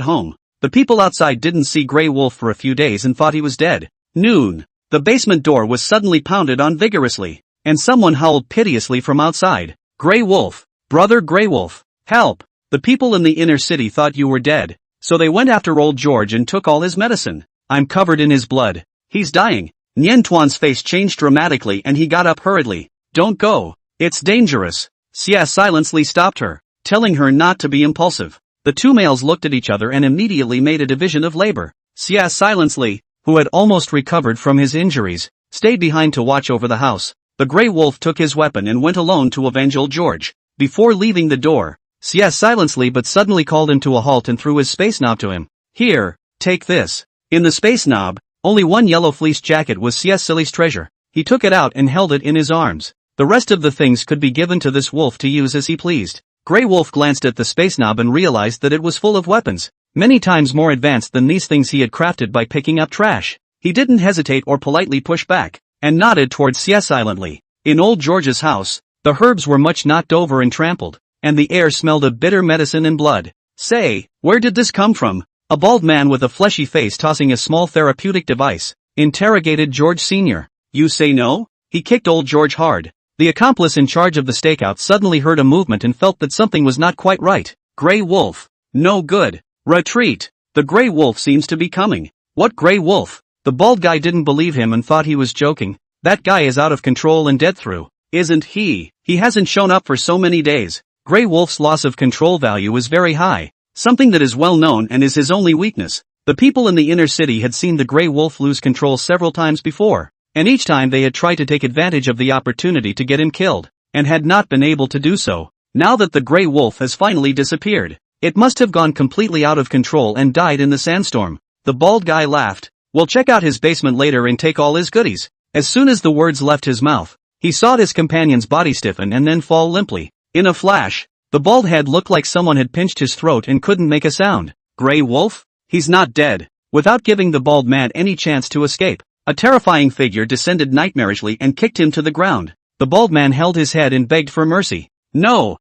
home. The people outside didn't see Grey Wolf for a few days and thought he was dead. Noon. The basement door was suddenly pounded on vigorously, and someone howled piteously from outside. Grey Wolf, brother Grey Wolf, help! The people in the inner city thought you were dead, so they went after Old George and took all his medicine. I'm covered in his blood. He's dying. Nian Tuan's face changed dramatically and he got up hurriedly. Don't go. It's dangerous. Xia silently stopped her, telling her not to be impulsive. The two males looked at each other and immediately made a division of labor. Xia silently, who had almost recovered from his injuries, stayed behind to watch over the house. The Grey Wolf took his weapon and went alone to avenge Old George. Before leaving the door, Xia silently but suddenly called him to a halt and threw his space knob to him. Here, take this. In the space knob, only one yellow fleece jacket was Xia Silly's treasure. He took it out and held it in his arms. The rest of the things could be given to this wolf to use as he pleased. Grey Wolf glanced at the space knob and realized that it was full of weapons, many times more advanced than these things he had crafted by picking up trash. He didn't hesitate or politely push back, and nodded towards Sia silently. In old George's house, the herbs were much knocked over and trampled, and the air smelled of bitter medicine and blood. Say, where did this come from? A bald man with a fleshy face tossing a small therapeutic device, interrogated George Sr. You say no? He kicked old George hard. The accomplice in charge of the stakeout suddenly heard a movement and felt that something was not quite right. Grey Wolf. No good. Retreat. The Grey Wolf seems to be coming. What Grey Wolf? The bald guy didn't believe him and thought he was joking. That guy is out of control and dead through. Isn't he? He hasn't shown up for so many days. Grey Wolf's loss of control value is very high, something that is well known and is his only weakness. The people in the inner city had seen the Grey Wolf lose control several times before, and each time they had tried to take advantage of the opportunity to get him killed, and had not been able to do so. Now that the Grey Wolf has finally disappeared, it must have gone completely out of control and died in the sandstorm. The bald guy laughed. We'll check out his basement later and take all his goodies. As soon as the words left his mouth, he saw his companion's body stiffen and then fall limply. In a flash, the bald head looked like someone had pinched his throat and couldn't make a sound. Grey Wolf? He's not dead. Without giving the bald man any chance to escape, a terrifying figure descended nightmarishly and kicked him to the ground. The bald man held his head and begged for mercy. No,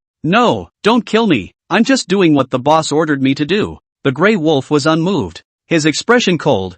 don't kill me. I'm just doing what the boss ordered me to do. The Grey Wolf was unmoved, his expression cold.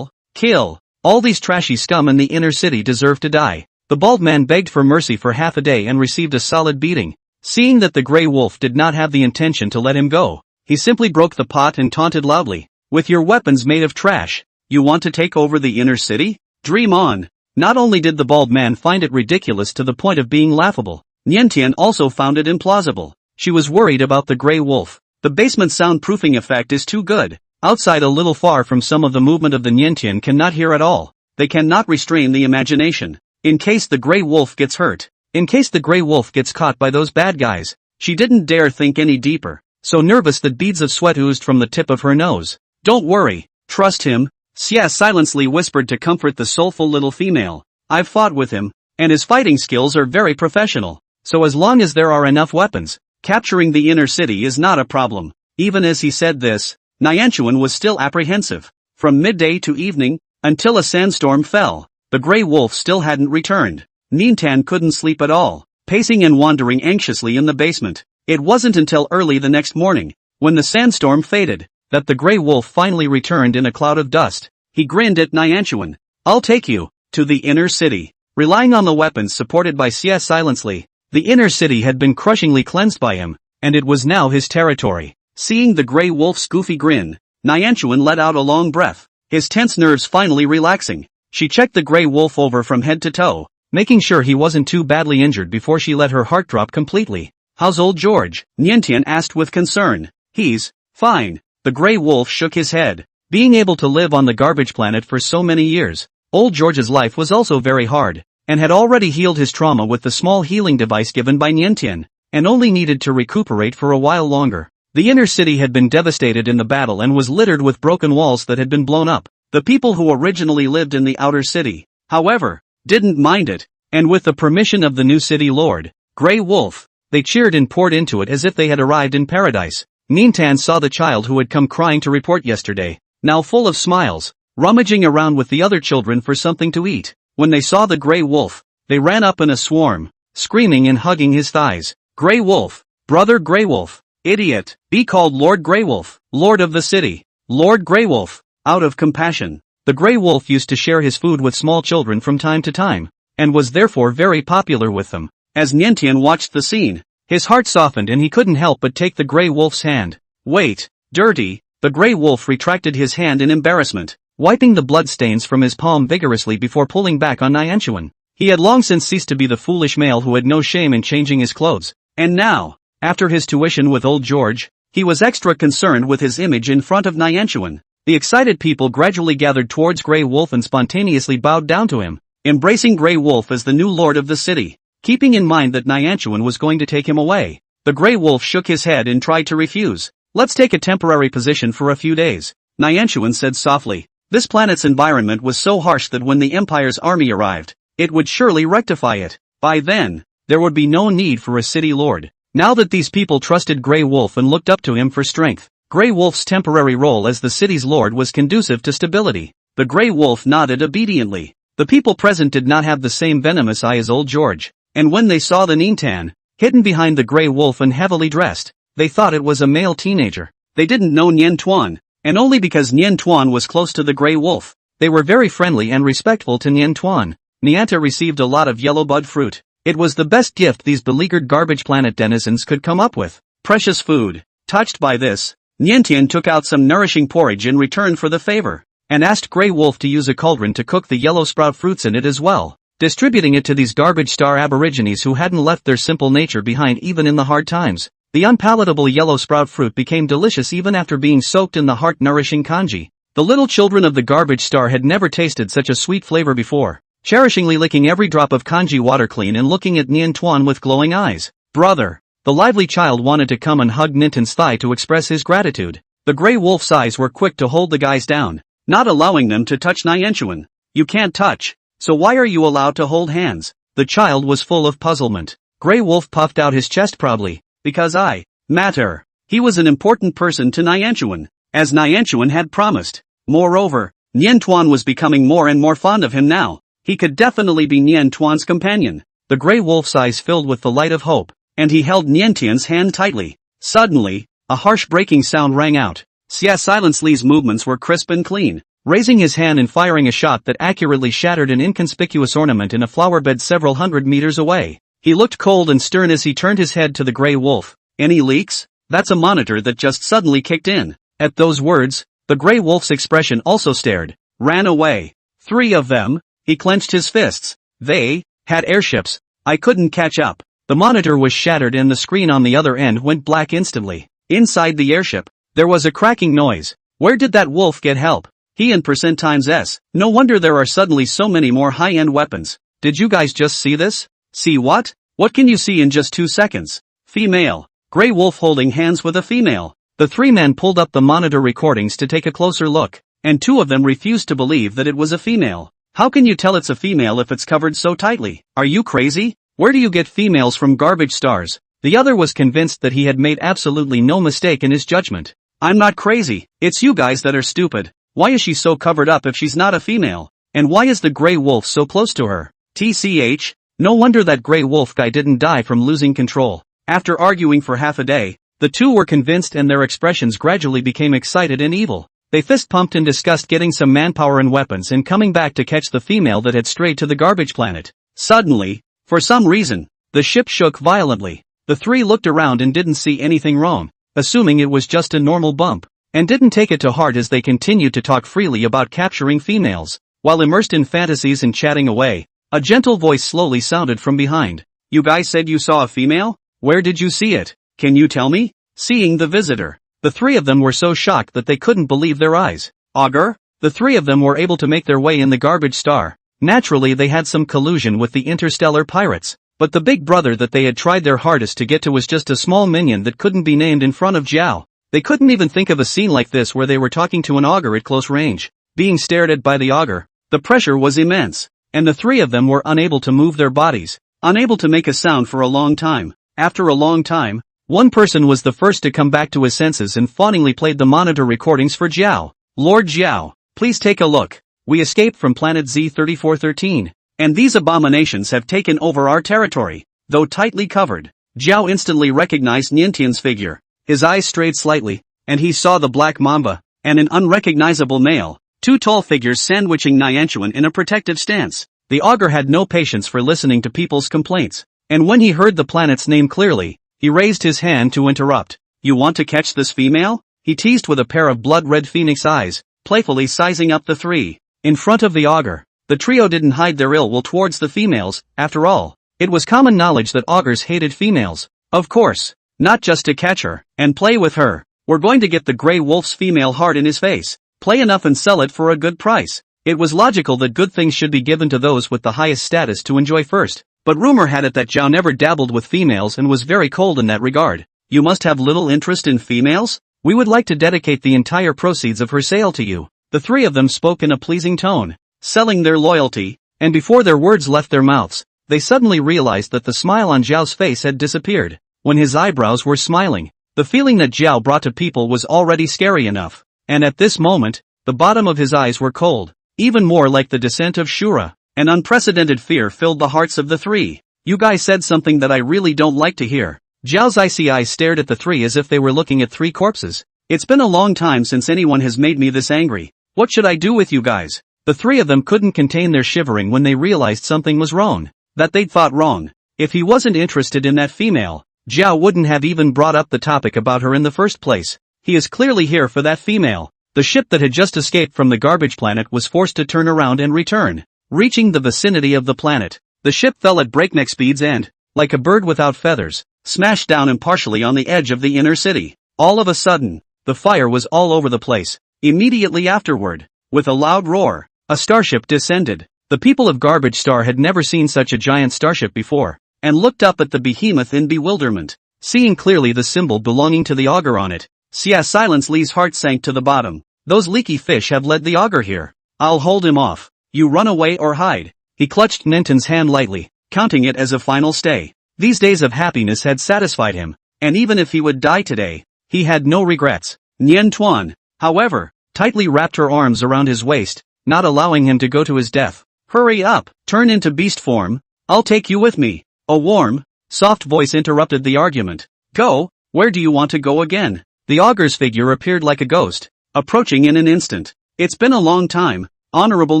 Kill. All these trashy scum in the inner city deserve to die. The bald man begged for mercy for half a day and received a solid beating. Seeing that the Grey Wolf did not have the intention to let him go, he simply broke the pot and taunted loudly. With your weapons made of trash, you want to take over the inner city? Dream on. Not only did the bald man find it ridiculous to the point of being laughable, Niantian also found it implausible. She was worried about the Grey Wolf. The basement soundproofing effect is too good. Outside a little far from some of the movement of the Niantian cannot hear at all. They cannot restrain the imagination. In case the Grey Wolf gets hurt. In case the Grey Wolf gets caught by those bad guys. She didn't dare think any deeper, so nervous that beads of sweat oozed from the tip of her nose. Don't worry. Trust him. Xia silently whispered to comfort the soulful little female. I've fought with him, and his fighting skills are very professional. So as long as there are enough weapons, capturing the inner city is not a problem. Even as he said this, Nianchuan was still apprehensive. From midday to evening, until a sandstorm fell, the Grey Wolf still hadn't returned. Niantian couldn't sleep at all, pacing and wandering anxiously in the basement. It wasn't until early the next morning, when the sandstorm faded, that the Grey Wolf finally returned in a cloud of dust. He grinned at Nianchuan. I'll take you to the inner city. Relying on the weapons supported by Xia silently, the inner city had been crushingly cleansed by him, and it was now his territory. Seeing the Grey Wolf's goofy grin, Nianchuan let out a long breath, his tense nerves finally relaxing. She checked the Grey Wolf over from head to toe, making sure he wasn't too badly injured before she let her heart drop completely. How's old George? Niantian asked with concern. He's fine. The Grey Wolf shook his head. Being able to live on the garbage planet for so many years, old George's life was also very hard, and had already healed his trauma with the small healing device given by Niantian, and only needed to recuperate for a while longer. The inner city had been devastated in the battle and was littered with broken walls that had been blown up. The people who originally lived in the outer city, however, didn't mind it, and with the permission of the new city lord, Grey Wolf, they cheered and poured into it as if they had arrived in paradise. Niantian saw the child who had come crying to report yesterday, now full of smiles, rummaging around with the other children for something to eat. When they saw the Grey Wolf, they ran up in a swarm, screaming and hugging his thighs. Grey Wolf, brother Grey Wolf. Idiot, be called Lord Grey Wolf, Lord of the city, Lord Grey Wolf. Out of compassion, the Grey Wolf used to share his food with small children from time to time, and was therefore very popular with them. As Niantian watched the scene, his heart softened and he couldn't help but take the Grey Wolf's hand. Wait, dirty. The Grey Wolf retracted his hand in embarrassment, wiping the blood stains from his palm vigorously before pulling back on Nianchuan. He had long since ceased to be the foolish male who had no shame in changing his clothes, and now, after his tuition with old George, he was extra concerned with his image in front of Nianchuan. The excited people gradually gathered towards Grey Wolf and spontaneously bowed down to him, embracing Grey Wolf as the new lord of the city. Keeping in mind that Nianchuan was going to take him away, the Grey Wolf shook his head and tried to refuse. Let's take a temporary position for a few days, Nianchuan said softly. This planet's environment was so harsh that when the Empire's army arrived, it would surely rectify it. By then, there would be no need for a city lord. Now that these people trusted Grey Wolf and looked up to him for strength, Grey Wolf's temporary role as the city's lord was conducive to stability. The Grey Wolf nodded obediently. The people present did not have the same venomous eye as old George, and when they saw the Nintan, hidden behind the Grey Wolf and heavily dressed, they thought it was a male teenager. They didn't know Nien Tuan, and only because Nien Tuan was close to the Grey Wolf, they were very friendly and respectful to Nien Tuan. Nianta received a lot of yellow bud fruit. It was the best gift these beleaguered garbage planet denizens could come up with. Precious food. Touched by this, Nientian took out some nourishing porridge in return for the favor, and asked Grey Wolf to use a cauldron to cook the yellow sprout fruits in it as well, distributing it to these garbage star aborigines who hadn't left their simple nature behind even in the hard times. The unpalatable yellow sprout fruit became delicious even after being soaked in the heart-nourishing kanji. The little children of the garbage star had never tasted such a sweet flavor before, cherishingly licking every drop of kanji water clean and looking at Nien Tuan with glowing eyes. Brother! The lively child wanted to come and hug Ninten's thigh to express his gratitude. The Grey Wolf's eyes were quick to hold the guys down, not allowing them to touch Nianchuan. You can't touch, so why are you allowed to hold hands? The child was full of puzzlement. Grey Wolf puffed out his chest proudly, because I matter. He was an important person to Nianchuan, as Nianchuan had promised. Moreover, Nien Tuan was becoming more and more fond of him now. He could definitely be Nien Tuan's companion. The Grey Wolf's eyes filled with the light of hope, and he held Nientian's hand tightly. Suddenly, a harsh breaking sound rang out. Xia Silence Li's movements were crisp and clean, raising his hand and firing a shot that accurately shattered an inconspicuous ornament in a flower bed several hundred meters away. He looked cold and stern as he turned his head to the Grey Wolf. Any leaks? That's a monitor that just suddenly kicked in. At those words, the Grey Wolf's expression also stared. Ran away. 3 of them. He clenched his fists. They had airships. I couldn't catch up. The monitor was shattered and the screen on the other end went black instantly. Inside the airship, there was a cracking noise. Where did that wolf get help? He and percent times S. No wonder there are suddenly so many more high-end weapons. Did you guys just see this? See what? What can you see in just 2 seconds? Female. Grey Wolf holding hands with a female. The 3 men pulled up the monitor recordings to take a closer look, and 2 of them refused to believe that it was a female. How can you tell it's a female if it's covered so tightly? Are you crazy? Where do you get females from garbage stars? The other was convinced that he had made absolutely no mistake in his judgment. I'm not crazy, it's you guys that are stupid. Why is she so covered up if she's not a female? And why is the Grey Wolf so close to her? TCH? No wonder that Grey Wolf guy didn't die from losing control. After arguing for half a day, the 2 were convinced and their expressions gradually became excited and evil. They fist-pumped and discussed getting some manpower and weapons and coming back to catch the female that had strayed to the garbage planet. Suddenly, for some reason, the ship shook violently. The 3 looked around and didn't see anything wrong, assuming it was just a normal bump, and didn't take it to heart as they continued to talk freely about capturing females. While immersed in fantasies and chatting away, a gentle voice slowly sounded from behind. You guys said you saw a female? Where did you see it? Can you tell me? Seeing the visitor, the 3 of them were so shocked that they couldn't believe their eyes. Augur? The 3 of them were able to make their way in the garbage star. Naturally they had some collusion with the interstellar pirates, but the big brother that they had tried their hardest to get to was just a small minion that couldn't be named in front of Jiao. They couldn't even think of a scene like this where they were talking to an augur at close range, being stared at by the augur. The pressure was immense, and the 3 of them were unable to move their bodies, unable to make a sound for a long time. After a long time, one person was the first to come back to his senses and fawningly played the monitor recordings for Jiao. Lord Jiao, please take a look. We escaped from planet Z3413, and these abominations have taken over our territory. Though tightly covered, Jiao instantly recognized Nientian's figure. His eyes strayed slightly, and he saw the black mamba, and an unrecognizable male, 2 tall figures sandwiching Nianchuan in a protective stance. The augur had no patience for listening to people's complaints, and when he heard the planet's name clearly, he raised his hand to interrupt. You want to catch this female? He teased with a pair of blood-red phoenix eyes, playfully sizing up the 3. In front of the augur, the trio didn't hide their ill will towards the females. After all, it was common knowledge that augurs hated females. Of course, not just to catch her and play with her. We're going to get the Grey Wolf's female heart in his face, play enough and sell it for a good price. It was logical that good things should be given to those with the highest status to enjoy first, but rumor had it that Zhao never dabbled with females and was very cold in that regard. You must have little interest in females? We would like to dedicate the entire proceeds of her sale to you. The 3 of them spoke in a pleasing tone, selling their loyalty, and before their words left their mouths, they suddenly realized that the smile on Zhao's face had disappeared. When his eyebrows were smiling, the feeling that Zhao brought to people was already scary enough. And at this moment, the bottom of his eyes were cold, even more like the descent of Shura. An unprecedented fear filled the hearts of the three. You guys said something that I really don't like to hear. Zhao's icy eyes stared at the three as if they were looking at three corpses. It's been a long time since anyone has made me this angry. What should I do with you guys? The three of them couldn't contain their shivering when they realized something was wrong. That they'd thought wrong. If he wasn't interested in that female, Zhao wouldn't have even brought up the topic about her in the first place. He is clearly here for that female. The ship that had just escaped from the garbage planet was forced to turn around and return. Reaching the vicinity of the planet, the ship fell at breakneck speeds and, like a bird without feathers, smashed down impartially on the edge of the inner city. All of a sudden, the fire was all over the place. Immediately afterward, with a loud roar, a starship descended. The people of Garbage Star had never seen such a giant starship before, and looked up at the behemoth in bewilderment. Seeing clearly the symbol belonging to the Augur on it, Silence Lee's heart sank to the bottom. Those leaky fish have led the Augur here. I'll hold him off. You run away or hide. He clutched Ninten's hand lightly, counting it as a final stay. These days of happiness had satisfied him, and even if he would die today, he had no regrets. Nian Tuan, however, tightly wrapped her arms around his waist, not allowing him to go to his death. Hurry up, turn into beast form. I'll take you with me. A warm, soft voice interrupted the argument. Go, where do you want to go again? The Augur's figure appeared like a ghost, approaching in an instant. It's been a long time, Honorable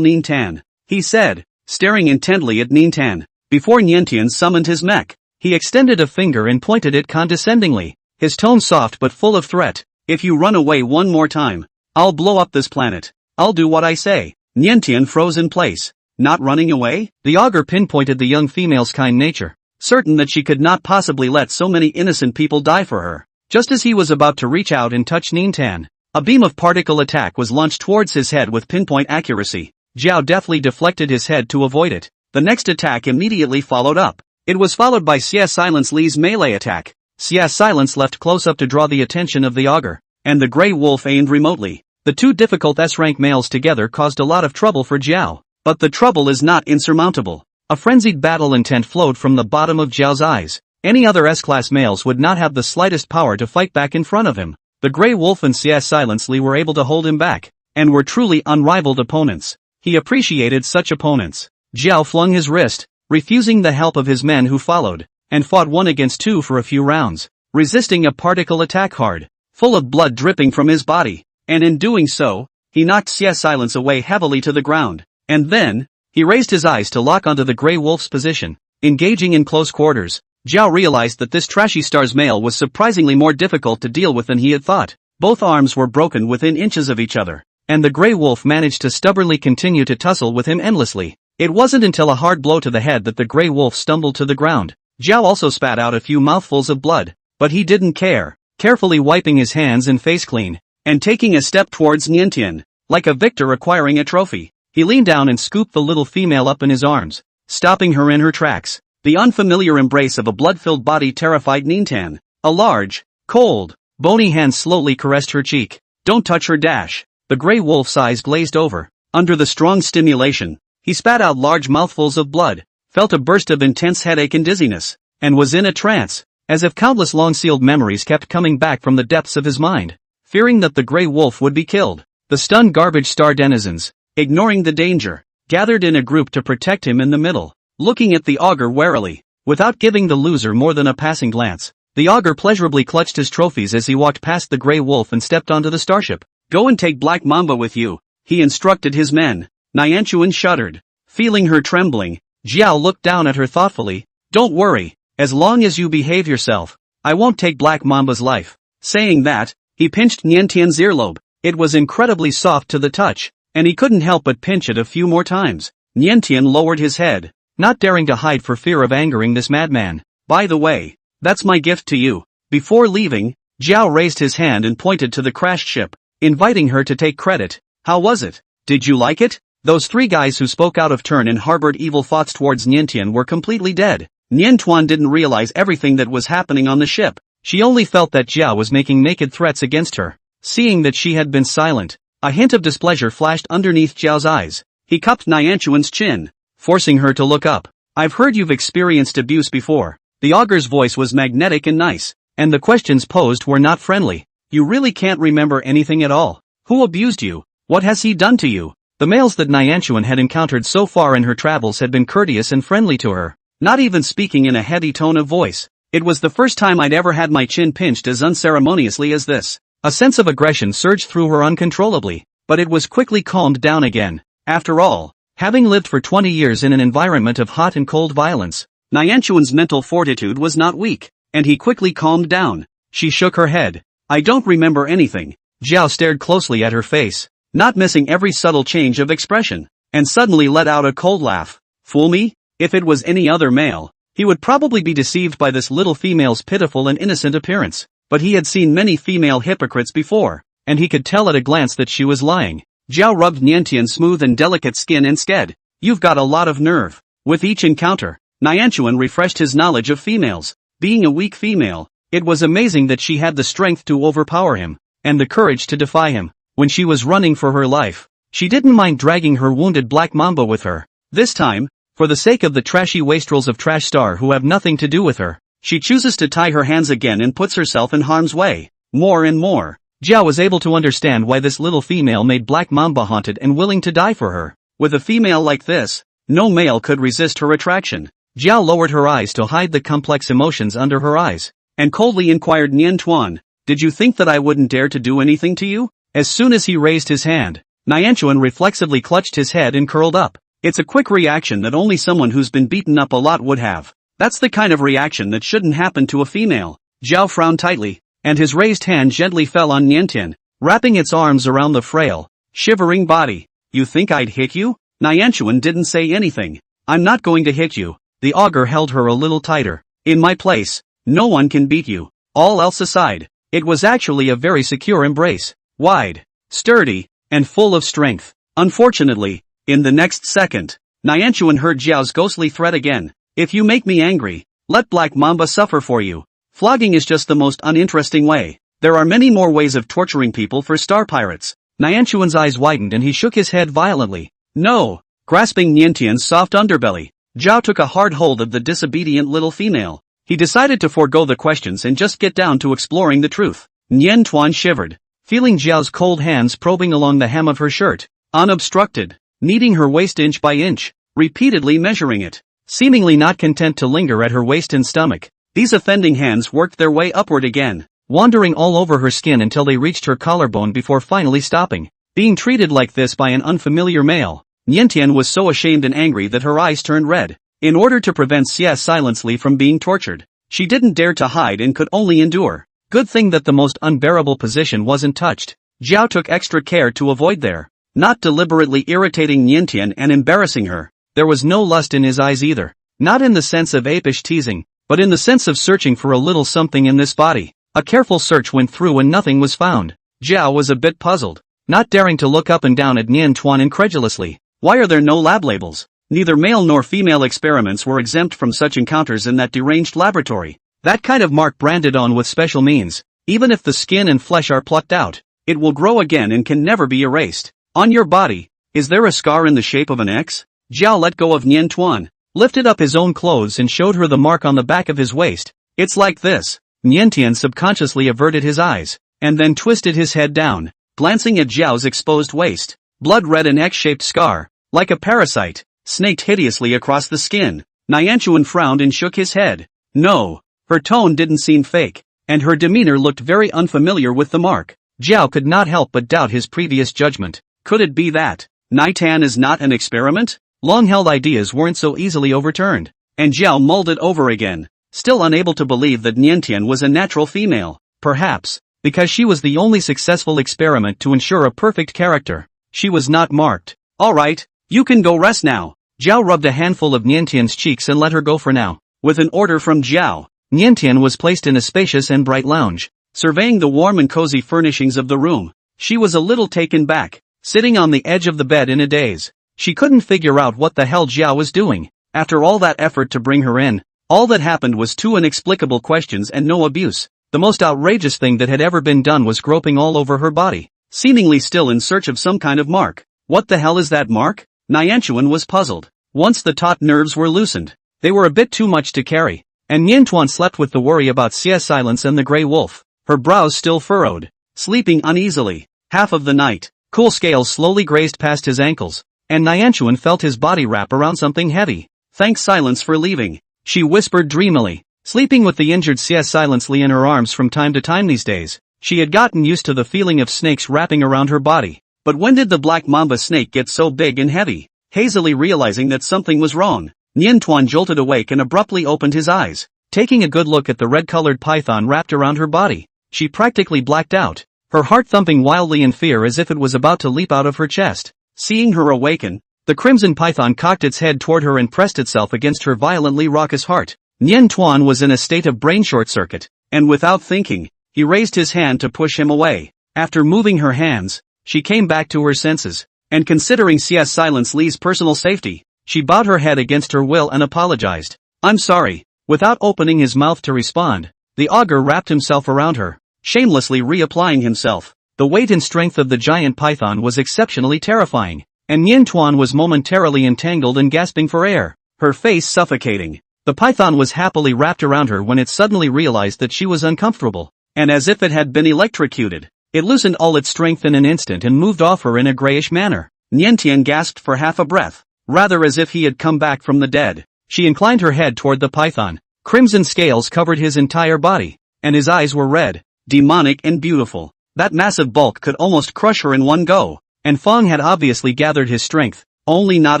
Nintan, he said, staring intently at Nintan. Before Niantian summoned his mech, he extended a finger and pointed it condescendingly, his tone soft but full of threat. If you run away one more time, I'll blow up this planet. I'll do what I say. Niantian froze in place. Not running away? The Augur pinpointed the young female's kind nature, certain that she could not possibly let so many innocent people die for her. Just as he was about to reach out and touch Nintan, a beam of particle attack was launched towards his head with pinpoint accuracy. Zhao deftly deflected his head to avoid it. The next attack immediately followed up. It was followed by Silence Lee's melee attack. Silence left close up to draw the attention of the Augur, and the Grey Wolf aimed remotely. The two difficult S-rank males together caused a lot of trouble for Zhao. But the trouble is not insurmountable. A frenzied battle intent flowed from the bottom of Zhao's eyes. Any other S-class males would not have the slightest power to fight back in front of him. The Grey Wolf and Silence Lee were able to hold him back, and were truly unrivaled opponents. He appreciated such opponents. Zhao flung his wrist, refusing the help of his men who followed, and fought 1 against 2 for a few rounds, resisting a particle attack hard, full of blood dripping from his body, and in doing so, he knocked Silence away heavily to the ground. And then, he raised his eyes to lock onto the Grey Wolf's position. Engaging in close quarters, Zhao realized that this trashy star's male was surprisingly more difficult to deal with than he had thought. Both arms were broken within inches of each other, and the Grey Wolf managed to stubbornly continue to tussle with him endlessly. It wasn't until a hard blow to the head that the Grey Wolf stumbled to the ground. Zhao also spat out a few mouthfuls of blood, but he didn't care, carefully wiping his hands and face clean, and taking a step towards Niantian, like a victor acquiring a trophy. He leaned down and scooped the little female up in his arms, stopping her in her tracks. The unfamiliar embrace of a blood-filled body terrified Nintan. A large, cold, bony hand slowly caressed her cheek. Don't touch her dash. The Grey Wolf's eyes glazed over. Under the strong stimulation, he spat out large mouthfuls of blood, felt a burst of intense headache and dizziness, and was in a trance, as if countless long-sealed memories kept coming back from the depths of his mind. Fearing that the Grey Wolf would be killed, the stunned Garbage Star denizens, ignoring the danger, gathered in a group to protect him in the middle, looking at the Augur warily, without giving the loser more than a passing glance. The Augur pleasurably clutched his trophies as he walked past the Grey Wolf and stepped onto the starship. Go and take Black Mamba with you, he instructed his men. Nianchuan shuddered. Feeling her trembling, Zhao looked down at her thoughtfully. Don't worry, as long as you behave yourself, I won't take Black Mamba's life. Saying that, he pinched Niantian's earlobe. It was incredibly soft to the touch, and he couldn't help but pinch it a few more times. Niantian lowered his head, not daring to hide for fear of angering this madman. By the way, that's my gift to you. Before leaving, Zhao raised his hand and pointed to the crashed ship, inviting her to take credit. How was it? Did you like it? Those three guys who spoke out of turn and harbored evil thoughts towards Niantian were completely dead. Nian Tuan didn't realize everything that was happening on the ship. She only felt that Zhao was making naked threats against her. Seeing that she had been silent, a hint of displeasure flashed underneath Zhao's eyes. He cupped Nianchuan's chin, forcing her to look up. I've heard you've experienced abuse before. The Augur's voice was magnetic and nice, and the questions posed were not friendly. You really can't remember anything at all. Who abused you? What has he done to you? The males that Nyanchuan had encountered so far in her travels had been courteous and friendly to her, not even speaking in a heady tone of voice. It was the first time I'd ever had my chin pinched as unceremoniously as this. A sense of aggression surged through her uncontrollably, but it was quickly calmed down again. After all, having lived for 20 years in an environment of hot and cold violence, Nyanchuan's mental fortitude was not weak, and he quickly calmed down. She shook her head. I don't remember anything. Zhao stared closely at her face, not missing every subtle change of expression, and suddenly let out a cold laugh. Fool me? If it was any other male, he would probably be deceived by this little female's pitiful and innocent appearance, but he had seen many female hypocrites before, and he could tell at a glance that she was lying. Zhao rubbed Niantian's smooth and delicate skin instead. You've got a lot of nerve. With each encounter, Nyanchuan refreshed his knowledge of females. Being a weak female, it was amazing that she had the strength to overpower him, and the courage to defy him. When she was running for her life, she didn't mind dragging her wounded black mamba with her. This time, for the sake of the trashy wastrels of Trash Star who have nothing to do with her, she chooses to tie her hands again and puts herself in harm's way. More and more, Zhao was able to understand why this little female made Black Mamba haunted and willing to die for her. With a female like this, no male could resist her attraction. Zhao lowered her eyes to hide the complex emotions under her eyes, and coldly inquired Nian Tuan, did you think that I wouldn't dare to do anything to you? As soon as he raised his hand, Nyanchuan reflexively clutched his head and curled up. It's a quick reaction that only someone who's been beaten up a lot would have. That's the kind of reaction that shouldn't happen to a female. Zhao frowned tightly, and his raised hand gently fell on Niantian, wrapping its arms around the frail, shivering body. You think I'd hit you? Nyanchuan didn't say anything. I'm not going to hit you. The Augur held her a little tighter. In my place, no one can beat you. All else aside, it was actually a very secure embrace. Wide, sturdy, and full of strength. Unfortunately, in the next second, Nyanchuan heard Zhao's ghostly threat again. If you make me angry, let Black Mamba suffer for you. Flogging is just the most uninteresting way. There are many more ways of torturing people for star pirates. Nyanchuan's eyes widened and he shook his head violently. No! Grasping Niantian's soft underbelly, Zhao took a hard hold of the disobedient little female. He decided to forego the questions and just get down to exploring the truth. Nian Tuan shivered, feeling Zhao's cold hands probing along the hem of her shirt, unobstructed, kneading her waist inch by inch, repeatedly measuring it. Seemingly not content to linger at her waist and stomach, these offending hands worked their way upward again, wandering all over her skin until they reached her collarbone before finally stopping. Being treated like this by an unfamiliar male, Niantian was so ashamed and angry that her eyes turned red. In order to prevent Xia silently from being tortured, she didn't dare to hide and could only endure. Good thing that the most unbearable position wasn't touched. Zhao took extra care to avoid there, not deliberately irritating Niantian and embarrassing her. There was no lust in his eyes either, not in the sense of apish teasing, but in the sense of searching for a little something in this body. A careful search went through and nothing was found. Zhao was a bit puzzled, not daring to look up and down at Nian Tuan incredulously. Why are there no lab labels? Neither male nor female experiments were exempt from such encounters in that deranged laboratory. That kind of mark branded on with special means, even if the skin and flesh are plucked out, it will grow again and can never be erased. On your body, is there a scar in the shape of an X? Zhao let go of Nian Tuan, lifted up his own clothes and showed her the mark on the back of his waist. It's like this. Niantian subconsciously averted his eyes, and then twisted his head down, glancing at Zhao's exposed waist. Blood red and X-shaped scar, like a parasite, snaked hideously across the skin. Nyanchuan frowned and shook his head. No. Her tone didn't seem fake, and her demeanor looked very unfamiliar with the mark. Zhao could not help but doubt his previous judgment. Could it be that Nitan is not an experiment? Long-held ideas weren't so easily overturned, and Zhao mulled it over again, still unable to believe that Niantian was a natural female. Perhaps, because she was the only successful experiment to ensure a perfect character, she was not marked. Alright, you can go rest now. Zhao rubbed a handful of Niantian's cheeks and let her go for now. With an order from Zhao, Niantian was placed in a spacious and bright lounge. Surveying the warm and cozy furnishings of the room, she was a little taken back, sitting on the edge of the bed in a daze. She couldn't figure out what the hell Zhao was doing. After all that effort to bring her in, all that happened was two inexplicable questions and no abuse. The most outrageous thing that had ever been done was groping all over her body, seemingly still in search of some kind of mark. What the hell is that mark? Nyanchuan was puzzled. Once the taut nerves were loosened, They were a bit too much to carry, and Niantuan slept with the worry about Xie Silence and the Grey Wolf, her brows still furrowed, sleeping uneasily. Half of the night, cool scales slowly grazed past his ankles, and Niantuan felt his body wrap around something heavy. Thanks Silence for leaving, she whispered dreamily. Sleeping with the injured Xie silently in her arms from time to time these days, she had gotten used to the feeling of snakes wrapping around her body. But when did the black mamba snake get so big and heavy? Hazily realizing that something was wrong, Niantuan jolted awake and abruptly opened his eyes. Taking a good look at the red-colored python wrapped around her body, she practically blacked out, her heart thumping wildly in fear as if it was about to leap out of her chest. Seeing her awaken, the crimson python cocked its head toward her and pressed itself against her violently raucous heart. Niantuan was in a state of brain short-circuit, and without thinking, he raised his hand to push him away. After moving her hands, she came back to her senses, and considering Xie Silence Li's personal safety, she bowed her head against her will and apologized. I'm sorry. Without opening his mouth to respond, the augur wrapped himself around her, shamelessly reapplying himself. The weight and strength of the giant python was exceptionally terrifying, and Niantuan was momentarily entangled and gasping for air, her face suffocating. The python was happily wrapped around her when it suddenly realized that she was uncomfortable, and as if it had been electrocuted, it loosened all its strength in an instant and moved off her in a grayish manner. Niantian gasped for half a breath, rather as if he had come back from the dead. She inclined her head toward the python. Crimson scales covered his entire body, and his eyes were red, demonic and beautiful. That massive bulk could almost crush her in one go, and Feng had obviously gathered his strength, only not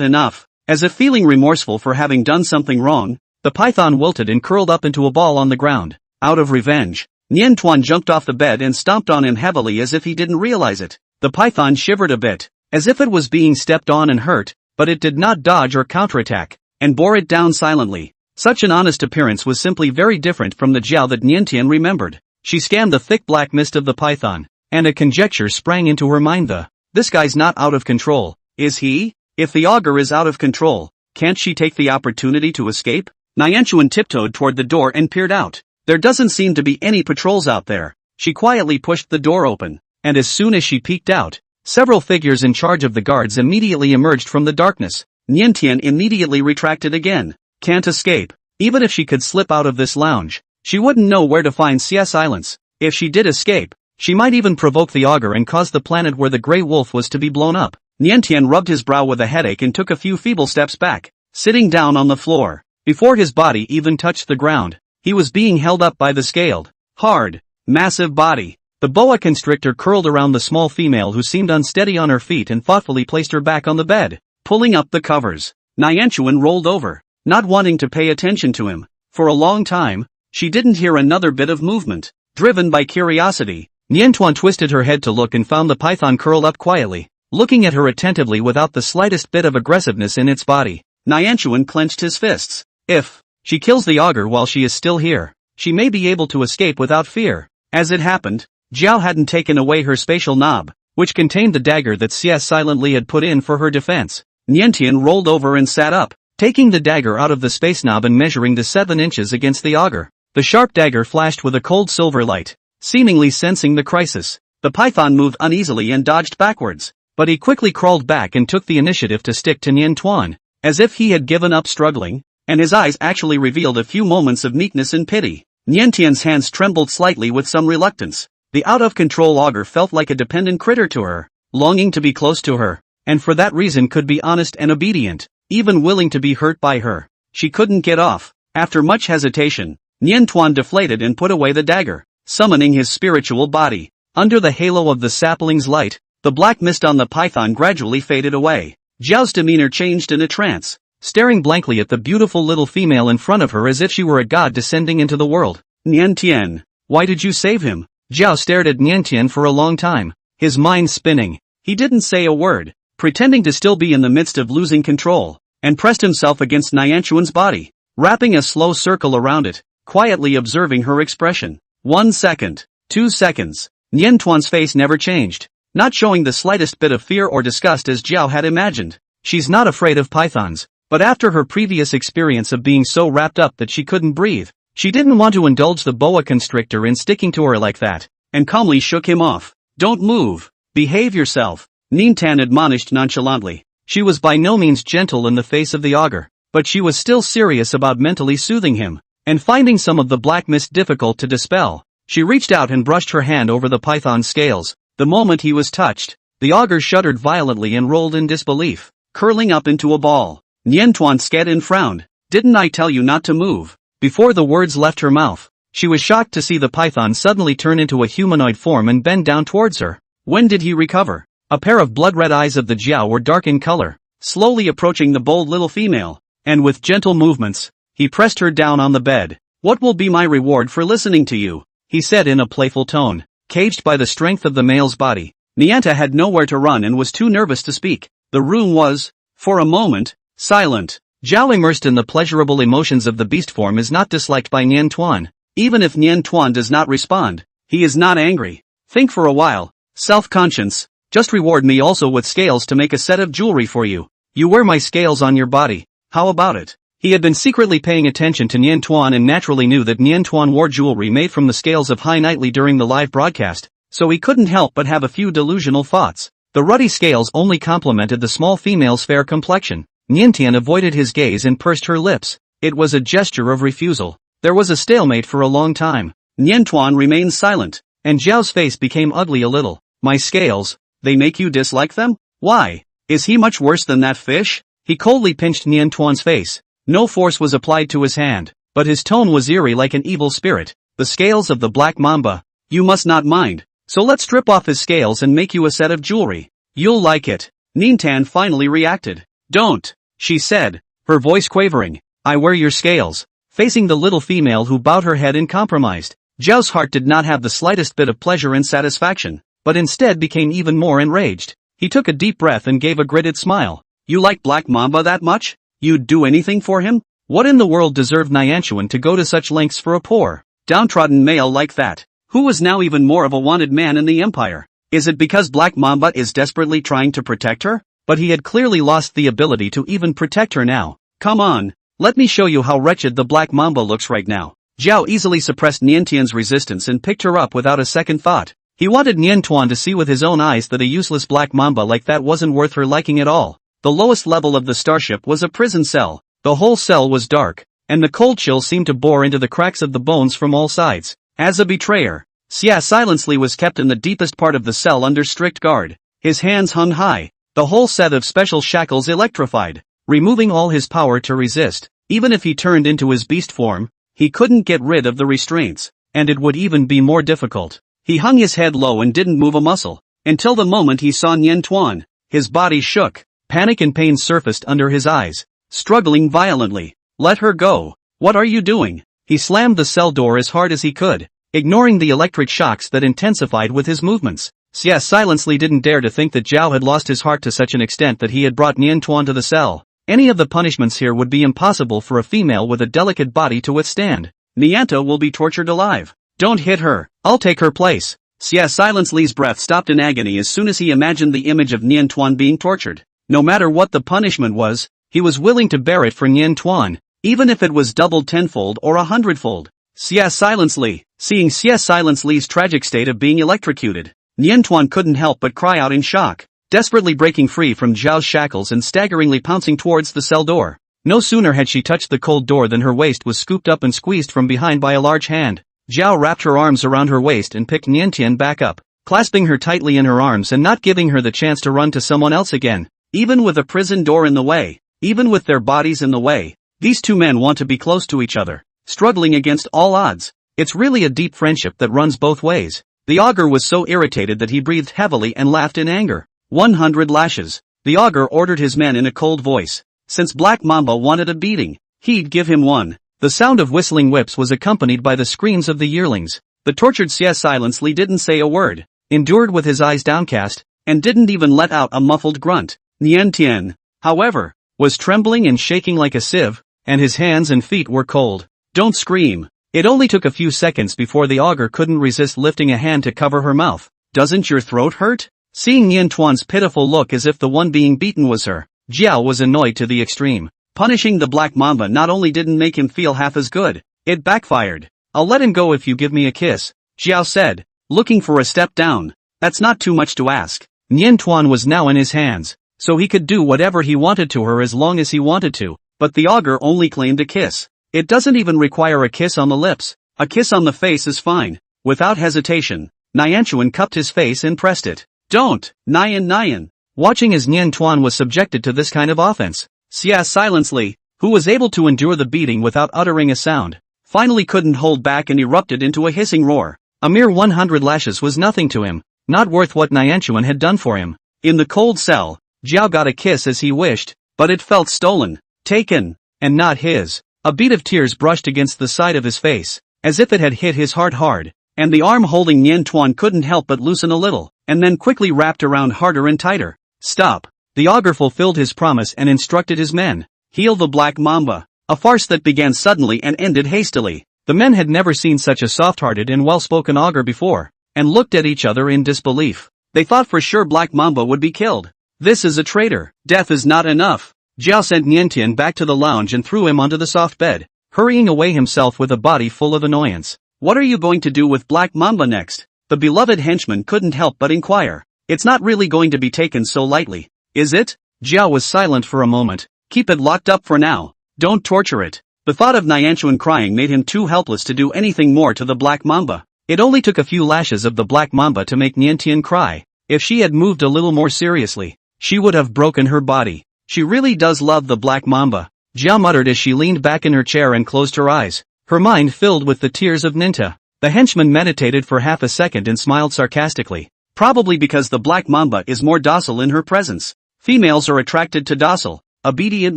enough. As if feeling remorseful for having done something wrong, the python wilted and curled up into a ball on the ground. Out of revenge, Niantuan jumped off the bed and stomped on him heavily as if he didn't realize it. The python shivered a bit, as if it was being stepped on and hurt, but it did not dodge or counterattack, and bore it down silently. Such an honest appearance was simply very different from the Jiao that Niantian remembered. She scanned the thick black mist of the python, and a conjecture sprang into her mind. This guy's not out of control, is he? If the augur is out of control, can't she take the opportunity to escape? Niantuan tiptoed toward the door and peered out. There doesn't seem to be any patrols out there. She quietly pushed the door open, and as soon as she peeked out, several figures in charge of the guards immediately emerged from the darkness. Niantian immediately retracted again. Can't escape. Even if she could slip out of this lounge, she wouldn't know where to find Xie Silence. If she did escape, she might even provoke the augur and cause the planet where the Grey Wolf was to be blown up. Niantian rubbed his brow with a headache and took a few feeble steps back, sitting down on the floor. Before his body even touched the ground, he was being held up by the scaled, hard, massive body. The boa constrictor curled around the small female who seemed unsteady on her feet and thoughtfully placed her back on the bed. Pulling up the covers, Niantuan rolled over, not wanting to pay attention to him. For a long time, she didn't hear another bit of movement. Driven by curiosity, Niantuan twisted her head to look and found the python curled up quietly, looking at her attentively without the slightest bit of aggressiveness in its body. Niantuan clenched his fists. If she kills the augur while she is still here, she may be able to escape without fear. As it happened, Jiao hadn't taken away her spatial knob, which contained the dagger that Xie silently had put in for her defense. Niantian rolled over and sat up, taking the dagger out of the space knob and measuring the 7 inches against the augur. The sharp dagger flashed with a cold silver light, seemingly sensing the crisis. The python moved uneasily and dodged backwards, but he quickly crawled back and took the initiative to stick to Niantuan, as if he had given up struggling, and his eyes actually revealed a few moments of meekness and pity. Niantian's hands trembled slightly with some reluctance. The out-of-control augur felt like a dependent critter to her, longing to be close to her, and for that reason could be honest and obedient, even willing to be hurt by her. She couldn't get off. After much hesitation, Niantuan deflated and put away the dagger, summoning his spiritual body. Under the halo of the sapling's light, the black mist on the python gradually faded away. Jiao's demeanor changed in a trance, staring blankly at the beautiful little female in front of her as if she were a god descending into the world. Niantian, why did you save him? Jiao stared at Niantian for a long time, his mind spinning. He didn't say a word, pretending to still be in the midst of losing control, and pressed himself against Niantuan's body, wrapping a slow circle around it, quietly observing her expression. 1 second, 2 seconds. Niantuan's face never changed, not showing the slightest bit of fear or disgust as Jiao had imagined. She's not afraid of pythons, but after her previous experience of being so wrapped up that she couldn't breathe, she didn't want to indulge the boa constrictor in sticking to her like that, and calmly shook him off. Don't move. Behave yourself, Niantian admonished nonchalantly. She was by no means gentle in the face of the augur, but she was still serious about mentally soothing him, and finding some of the black mist difficult to dispel. She reached out and brushed her hand over the python's scales. The moment he was touched, the augur shuddered violently and rolled in disbelief, curling up into a ball. Niantuan sked and frowned. "Didn't I tell you not to move?" Before the words left her mouth, she was shocked to see the python suddenly turn into a humanoid form and bend down towards her. When did he recover? A pair of blood-red eyes of the Jiao were dark in color, slowly approaching the bold little female, and with gentle movements, he pressed her down on the bed. "What will be my reward for listening to you?" he said in a playful tone. Caged by the strength of the male's body, Nianta had nowhere to run and was too nervous to speak. The room was, for a moment, silent. Jiao, immersed in the pleasurable emotions of the beast form, is not disliked by Niantuan. Even if Niantuan does not respond, he is not angry. "Think for a while, self-conscience. Just reward me also with scales to make a set of jewelry for you. You wear my scales on your body. How about it?" He had been secretly paying attention to Niantuan and naturally knew that Niantuan wore jewelry made from the scales of Hai nightly during the live broadcast, so he couldn't help but have a few delusional thoughts. The ruddy scales only complemented the small female's fair complexion. Niantian avoided his gaze and pursed her lips. It was a gesture of refusal. There was a stalemate for a long time. Niantuan remained silent, and Zhao's face became ugly a little. "My scales, they make you dislike them? Why? Is he much worse than that fish?" He coldly pinched Niantuan's face. No force was applied to his hand, but his tone was eerie like an evil spirit. "The scales of the black mamba. You must not mind. So let's strip off his scales and make you a set of jewelry. You'll like it." Niantan finally reacted. "Don't," she said, her voice quavering. "I wear your scales." Facing the little female who bowed her head and compromised, Zhao's heart did not have the slightest bit of pleasure and satisfaction, but instead became even more enraged. He took a deep breath and gave a gritted smile. "You like Black Mamba that much? You'd do anything for him? What in the world deserved Niantuan to go to such lengths for a poor, downtrodden male like that, who was now even more of a wanted man in the Empire? Is it because Black Mamba is desperately trying to protect her? But he had clearly lost the ability to even protect her now. "Come on, let me show you how wretched the Black Mamba looks right now." Zhao easily suppressed Niantian's resistance and picked her up without a second thought. He wanted Niantuan to see with his own eyes that a useless Black Mamba like that wasn't worth her liking at all. The lowest level of the starship was a prison cell. The whole cell was dark, and the cold chill seemed to bore into the cracks of the bones from all sides. As a betrayer, Xia silently was kept in the deepest part of the cell under strict guard. His hands hung high, the whole set of special shackles electrified, removing all his power to resist. Even if he turned into his beast form, he couldn't get rid of the restraints, and it would even be more difficult. He hung his head low and didn't move a muscle, until the moment he saw Niantuan. His body shook. Panic and pain surfaced under his eyes. Struggling violently. "Let her go. What are you doing?" He slammed the cell door as hard as he could, ignoring the electric shocks that intensified with his movements. Xia silently didn't dare to think that Zhao had lost his heart to such an extent that he had brought Niantuan to the cell. Any of the punishments here would be impossible for a female with a delicate body to withstand. "Nianta will be tortured alive. Don't hit her. I'll take her place." Xia silently's breath stopped in agony as soon as he imagined the image of Niantuan being tortured. No matter what the punishment was, he was willing to bear it for Niantuan, even if it was doubled tenfold or 100-fold. Xia silently, seeing Xia silently's tragic state of being electrocuted, Niantuan couldn't help but cry out in shock, desperately breaking free from Zhao's shackles and staggeringly pouncing towards the cell door. No sooner had she touched the cold door than her waist was scooped up and squeezed from behind by a large hand. Zhao wrapped her arms around her waist and picked Niantian back up, clasping her tightly in her arms and not giving her the chance to run to someone else again. Even with a prison door in the way, even with their bodies in the way, these two men want to be close to each other, struggling against all odds. It's really a deep friendship that runs both ways. The augur was so irritated that he breathed heavily and laughed in anger. 100 lashes. The augur ordered his men in a cold voice. Since Black Mamba wanted a beating, he'd give him one. The sound of whistling whips was accompanied by the screams of the yearlings. The tortured Xia silently didn't say a word, endured with his eyes downcast, and didn't even let out a muffled grunt. Niantian, however, was trembling and shaking like a sieve, and his hands and feet were cold. "Don't scream." It only took a few seconds before the augur couldn't resist lifting a hand to cover her mouth. "Doesn't your throat hurt?" Seeing Niantuan's pitiful look as if the one being beaten was her, Zhao was annoyed to the extreme. Punishing the Black Mamba not only didn't make him feel half as good, it backfired. "I'll let him go if you give me a kiss," Zhao said, looking for a step down. That's not too much to ask. Niantuan was now in his hands, so he could do whatever he wanted to her as long as he wanted to. but the Augur only claimed a kiss. It doesn't even require a kiss on the lips. A kiss on the face is fine. Without hesitation, Nyanchuan cupped his face and pressed it. Don't, Nyan. Watching as Nyan Tuan was subjected to this kind of offense, Xia silently, who was able to endure the beating without uttering a sound, finally couldn't hold back and erupted into a hissing roar. A mere 100 lashes was nothing to him, not worth what Nyanchuan had done for him. In the cold cell, Jiao got a kiss as he wished, but it felt stolen, taken, and not his. A bead of tears brushed against the side of his face, as if it had hit his heart hard, and the arm holding Nyan Tuan couldn't help but loosen a little, and then quickly wrapped around harder and tighter. Stop. The Augur fulfilled his promise and instructed his men. Heal the Black Mamba. A farce that began suddenly and ended hastily. The men had never seen such a soft-hearted and well-spoken Augur before, and looked at each other in disbelief. They thought for sure Black Mamba would be killed. This is a traitor. Death is not enough. Jiao sent Niantian back to the lounge and threw him onto the soft bed, hurrying away himself with a body full of annoyance. What are you going to do with Black Mamba next? The beloved henchman couldn't help but inquire. It's not really going to be taken so lightly, is it? Jiao was silent for a moment. Keep it locked up for now. Don't torture it. The thought of Nyanchuan crying made him too helpless to do anything more to the Black Mamba. It only took a few lashes of the Black Mamba to make Niantian cry. If she had moved a little more seriously, she would have broken her body. She really does love the Black Mamba, Jiao muttered as she leaned back in her chair and closed her eyes, her mind filled with the tears of Ninta. The henchman meditated for half a second and smiled sarcastically. Probably because the Black Mamba is more docile in her presence. Females are attracted to docile, obedient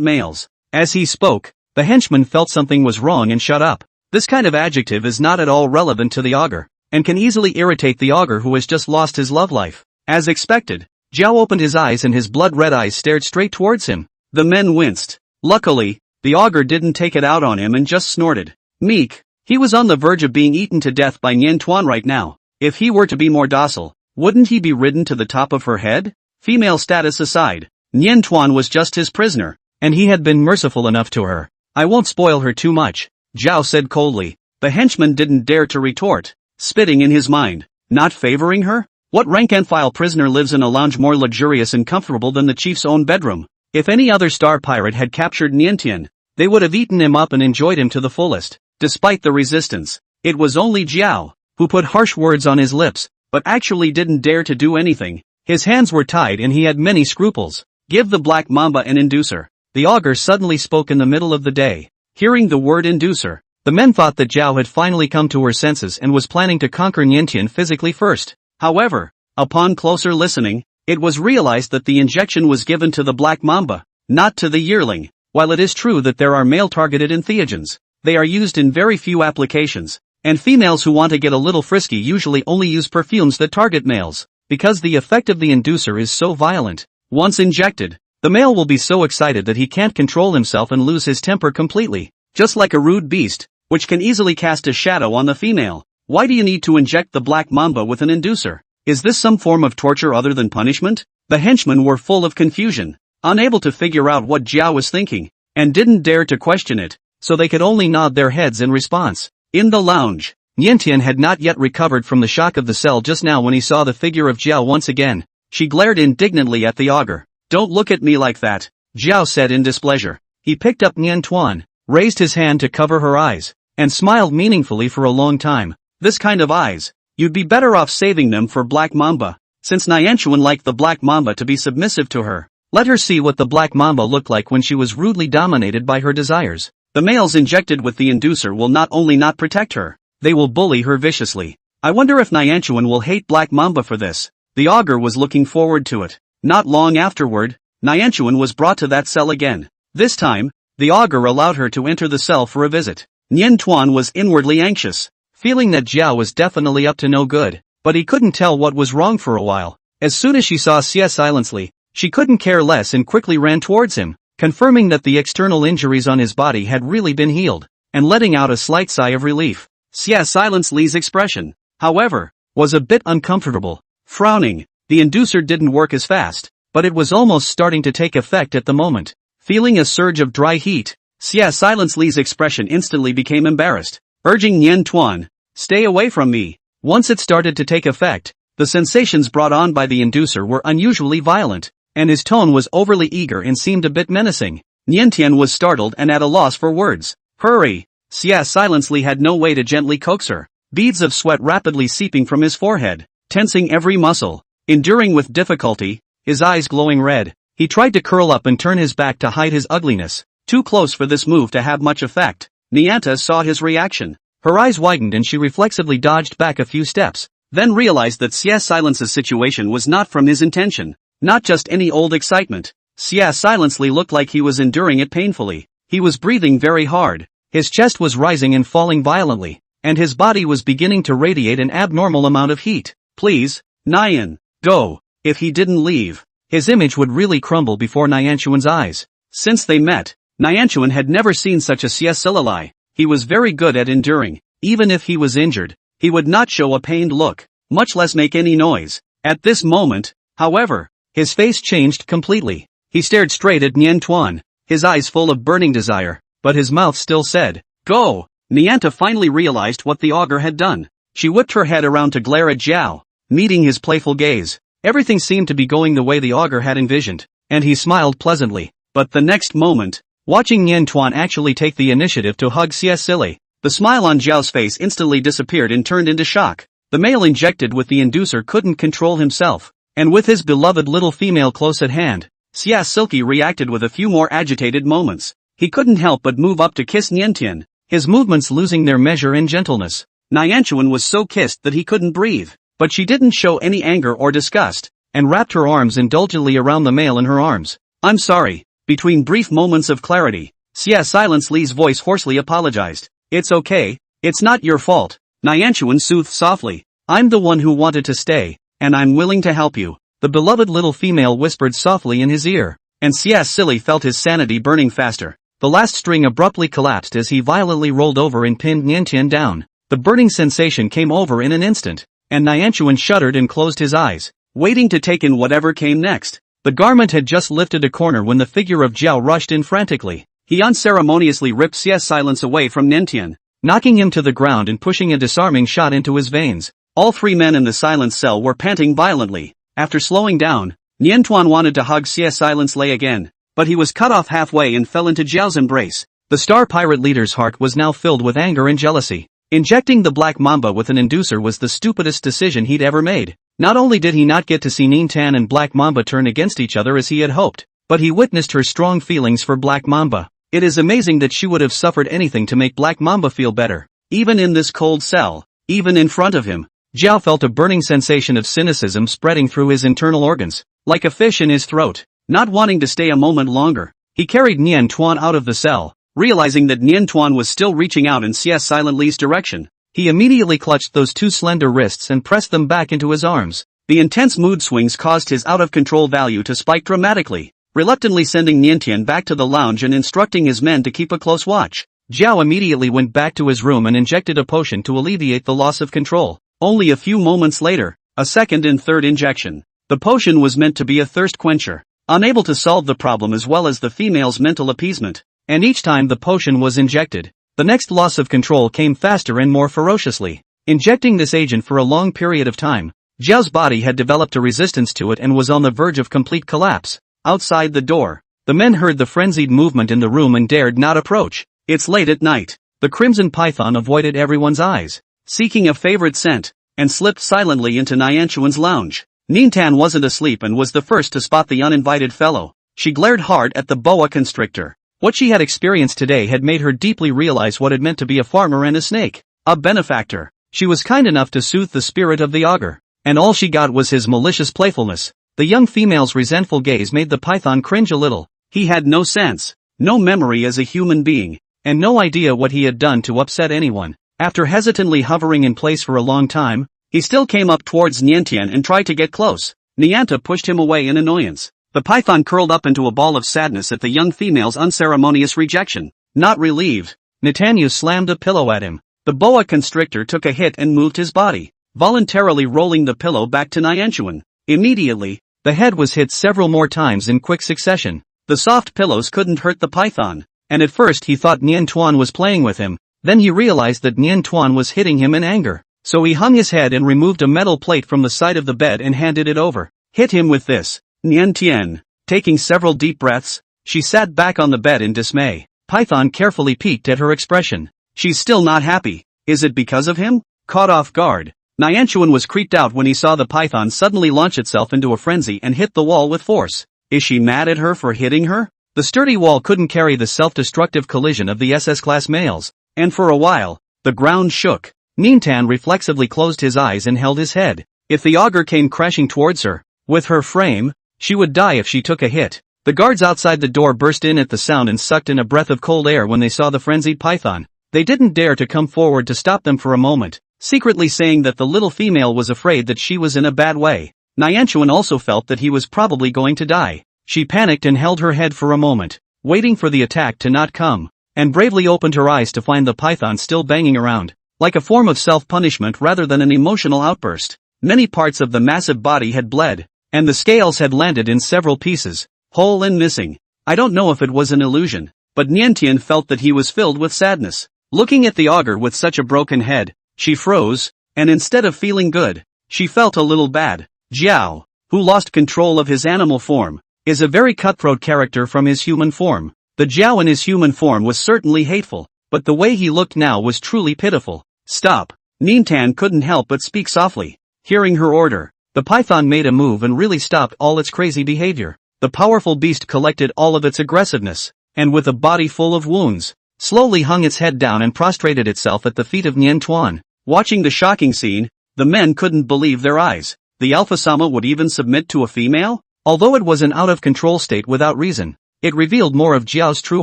males. As he spoke, the henchman felt something was wrong and shut up. This kind of adjective is not at all relevant to the Augur, and can easily irritate the Augur who has just lost his love life. As expected, Jiao opened his eyes and his blood-red eyes stared straight towards him. The men winced. Luckily, the Augur didn't take it out on him and just snorted. Meek. He was on the verge of being eaten to death by Nyan Tuan right now. If he were to be more docile, wouldn't he be ridden to the top of her head? Female status aside, Nyan Tuan was just his prisoner, and he had been merciful enough to her. I won't spoil her too much, Jiao said coldly. The henchman didn't dare to retort, spitting in his mind. Not favoring her? What rank-and-file prisoner lives in a lounge more luxurious and comfortable than the chief's own bedroom? If any other star pirate had captured Niantian, they would have eaten him up and enjoyed him to the fullest. Despite the resistance, it was only Jiao, who put harsh words on his lips, but actually didn't dare to do anything. His hands were tied and he had many scruples. Give the Black Mamba an inducer. The Augur suddenly spoke in the middle of the day. Hearing the word inducer, the men thought that Jiao had finally come to her senses and was planning to conquer Niantian physically first. However, upon closer listening, it was realized that the injection was given to the Black Mamba, not to the yearling. While it is true that there are male-targeted entheogens, they are used in very few applications, and females who want to get a little frisky usually only use perfumes that target males, because the effect of the inducer is so violent. Once injected, the male will be so excited that he can't control himself and lose his temper completely, just like a rude beast, which can easily cast a shadow on the female. Why do you need to inject the Black Mamba with an inducer? Is this some form of torture other than punishment? The henchmen were full of confusion, unable to figure out what Jiao was thinking, and didn't dare to question it, so they could only nod their heads in response. In the lounge, Niantian had not yet recovered from the shock of the cell just now when he saw the figure of Jiao once again. She glared indignantly at the Augur. Don't look at me like that, Jiao said in displeasure. He picked up Nyan Tuan, raised his hand to cover her eyes, and smiled meaningfully for a long time. This kind of eyes, you'd be better off saving them for Black Mamba, since Nyanchuan liked the Black Mamba to be submissive to her. Let her see what the Black Mamba looked like when she was rudely dominated by her desires. The males injected with the inducer will not only not protect her, they will bully her viciously. I wonder if Nyanchuan will hate Black Mamba for this. The Augur was looking forward to it. Not long afterward, Nyanchuan was brought to that cell again. This time, the Augur allowed her to enter the cell for a visit. Nyan Tuan was inwardly anxious, feeling that Jiao was definitely up to no good, but he couldn't tell what was wrong for a while. As soon as she saw Xia silently, she couldn't care less and quickly ran towards him, confirming that the external injuries on his body had really been healed, and letting out a slight sigh of relief. Xia silently's expression, however, was a bit uncomfortable. Frowning, the inducer didn't work as fast, but it was almost starting to take effect at the moment. Feeling a surge of dry heat, Xia silently's expression instantly became embarrassed, urging Nyan Tuan, stay away from me. Once it started to take effect, the sensations brought on by the inducer were unusually violent, and his tone was overly eager and seemed a bit menacing. Niantian was startled and at a loss for words. Hurry! Xia silently had no way to gently coax her. Beads of sweat rapidly seeping from his forehead, tensing every muscle, enduring with difficulty, his eyes glowing red. He tried to curl up and turn his back to hide his ugliness, too close for this move to have much effect. Nianta saw his reaction. Her eyes widened and she reflexively dodged back a few steps, then realized that Xia Silence's situation was not from his intention, not just any old excitement. Xia silently looked like he was enduring it painfully. He was breathing very hard, his chest was rising and falling violently, and his body was beginning to radiate an abnormal amount of heat. Please, Nian, go. If he didn't leave, his image would really crumble before Nianchuan's eyes. Since they met, Nianchuan had never seen such a Xia Silali. He was very good at enduring. Even if he was injured, he would not show a pained look, much less make any noise. At this moment, however, his face changed completely. He stared straight at Niantuan, his eyes full of burning desire, but his mouth still said, "Go!" Nianta finally realized what the augur had done. She whipped her head around to glare at Zhao, meeting his playful gaze. Everything seemed to be going the way the augur had envisioned, and he smiled pleasantly. But the next moment, watching Niantuan actually take the initiative to hug Xia Silly, the smile on Zhao's face instantly disappeared and turned into shock. The male injected with the inducer couldn't control himself, and with his beloved little female close at hand, Xia Silky reacted with a few more agitated moments. He couldn't help but move up to kiss Niantian, his movements losing their measure in gentleness. Nianchuan was so kissed that he couldn't breathe, but she didn't show any anger or disgust, and wrapped her arms indulgently around the male in her arms. "I'm sorry." Between brief moments of clarity, Xia Silence's voice hoarsely apologized. "It's okay, it's not your fault." Nianchuan soothed softly. "I'm the one who wanted to stay, and I'm willing to help you." The beloved little female whispered softly in his ear, and Xia Silly felt his sanity burning faster. The last string abruptly collapsed as he violently rolled over and pinned Niantian down. The burning sensation came over in an instant, and Nianchuan shuddered and closed his eyes, waiting to take in whatever came next. The garment had just lifted a corner when the figure of Zhao rushed in frantically. He unceremoniously ripped Xia Silence away from Niantian, knocking him to the ground and pushing a disarming shot into his veins. All three men in the silence cell were panting violently. After slowing down, Niantuan wanted to hug Xia Silence again, but he was cut off halfway and fell into Zhao's embrace. The star pirate leader's heart was now filled with anger and jealousy. Injecting the Black Mamba with an inducer was the stupidest decision he'd ever made. Not only did he not get to see Nintan and Black Mamba turn against each other as he had hoped, but he witnessed her strong feelings for Black Mamba. It is amazing that she would have suffered anything to make Black Mamba feel better. Even in this cold cell, even in front of him, Zhao felt a burning sensation of cynicism spreading through his internal organs, like a fish in his throat. Not wanting to stay a moment longer, he carried Niantuan out of the cell. Realizing that Niantuan was still reaching out in Xia Silently's direction, he immediately clutched those two slender wrists and pressed them back into his arms. The intense mood swings caused his out-of-control value to spike dramatically, reluctantly sending Niantian back to the lounge and instructing his men to keep a close watch. Zhao immediately went back to his room and injected a potion to alleviate the loss of control. Only a few moments later, a second and third injection. The potion was meant to be a thirst quencher, unable to solve the problem as well as the female's mental appeasement. And each time the potion was injected, the next loss of control came faster and more ferociously. Injecting this agent for a long period of time, Zhao's body had developed a resistance to it and was on the verge of complete collapse. Outside the door, the men heard the frenzied movement in the room and dared not approach. It's late at night. The crimson python avoided everyone's eyes, seeking a favorite scent, and slipped silently into Nianchuan's lounge. Nintan wasn't asleep and was the first to spot the uninvited fellow. She glared hard at the boa constrictor. What she had experienced today had made her deeply realize what it meant to be a farmer and a snake, a benefactor. She was kind enough to soothe the spirit of the augur, and all she got was his malicious playfulness. The young female's resentful gaze made the python cringe a little. He had no sense, no memory as a human being, and no idea what he had done to upset anyone. After hesitantly hovering in place for a long time, he still came up towards Niantian and tried to get close. Nianta pushed him away in annoyance. The python curled up into a ball of sadness at the young female's unceremonious rejection. Not relieved, Netanyahu slammed a pillow at him. The boa constrictor took a hit and moved his body, voluntarily rolling the pillow back to Nianchuan. Immediately, the head was hit several more times in quick succession. The soft pillows couldn't hurt the python, and at first he thought Niantuan was playing with him. Then he realized that Niantuan was hitting him in anger. So he hung his head and removed a metal plate from the side of the bed and handed it over. "Hit him with this." Niantian, taking several deep breaths, She sat back on the bed in dismay. Python carefully peeked at her expression. She's still not happy. Is it because of him? Caught off guard, Nyanchuan was creeped out when he saw the python suddenly launch itself into a frenzy and hit the wall with force. Is she mad at her for hitting her? The sturdy wall couldn't carry the self-destructive collision of the SS-class males, and for a while, the ground shook. Nintan reflexively closed his eyes and held his head. If the augur came crashing towards her, with her frame, she would die if she took a hit. The guards outside the door burst in at the sound and sucked in a breath of cold air when they saw the frenzied python. They didn't dare to come forward to stop them for a moment, secretly saying that the little female was afraid that she was in a bad way. Nyanchuan also felt that he was probably going to die. She panicked and held her head for a moment, waiting for the attack to not come, and bravely opened her eyes to find the python still banging around, like a form of self-punishment rather than an emotional outburst. Many parts of the massive body had bled, and the scales had landed in several pieces, whole and missing. I don't know if it was an illusion, but Niantian felt that he was filled with sadness. Looking at the augur with such a broken head, she froze, and instead of feeling good, she felt a little bad. Jiao, who lost control of his animal form, is a very cutthroat character from his human form. The Jiao in his human form was certainly hateful, but the way he looked now was truly pitiful. Stop. Nintan couldn't help but speak softly. Hearing her order, the python made a move and really stopped all its crazy behavior. The powerful beast collected all of its aggressiveness, and with a body full of wounds, slowly hung its head down and prostrated itself at the feet of Nian Tuan. Watching the shocking scene, the men couldn't believe their eyes. The Alpha-sama would even submit to a female? Although it was an out-of-control state without reason, it revealed more of Jiao's true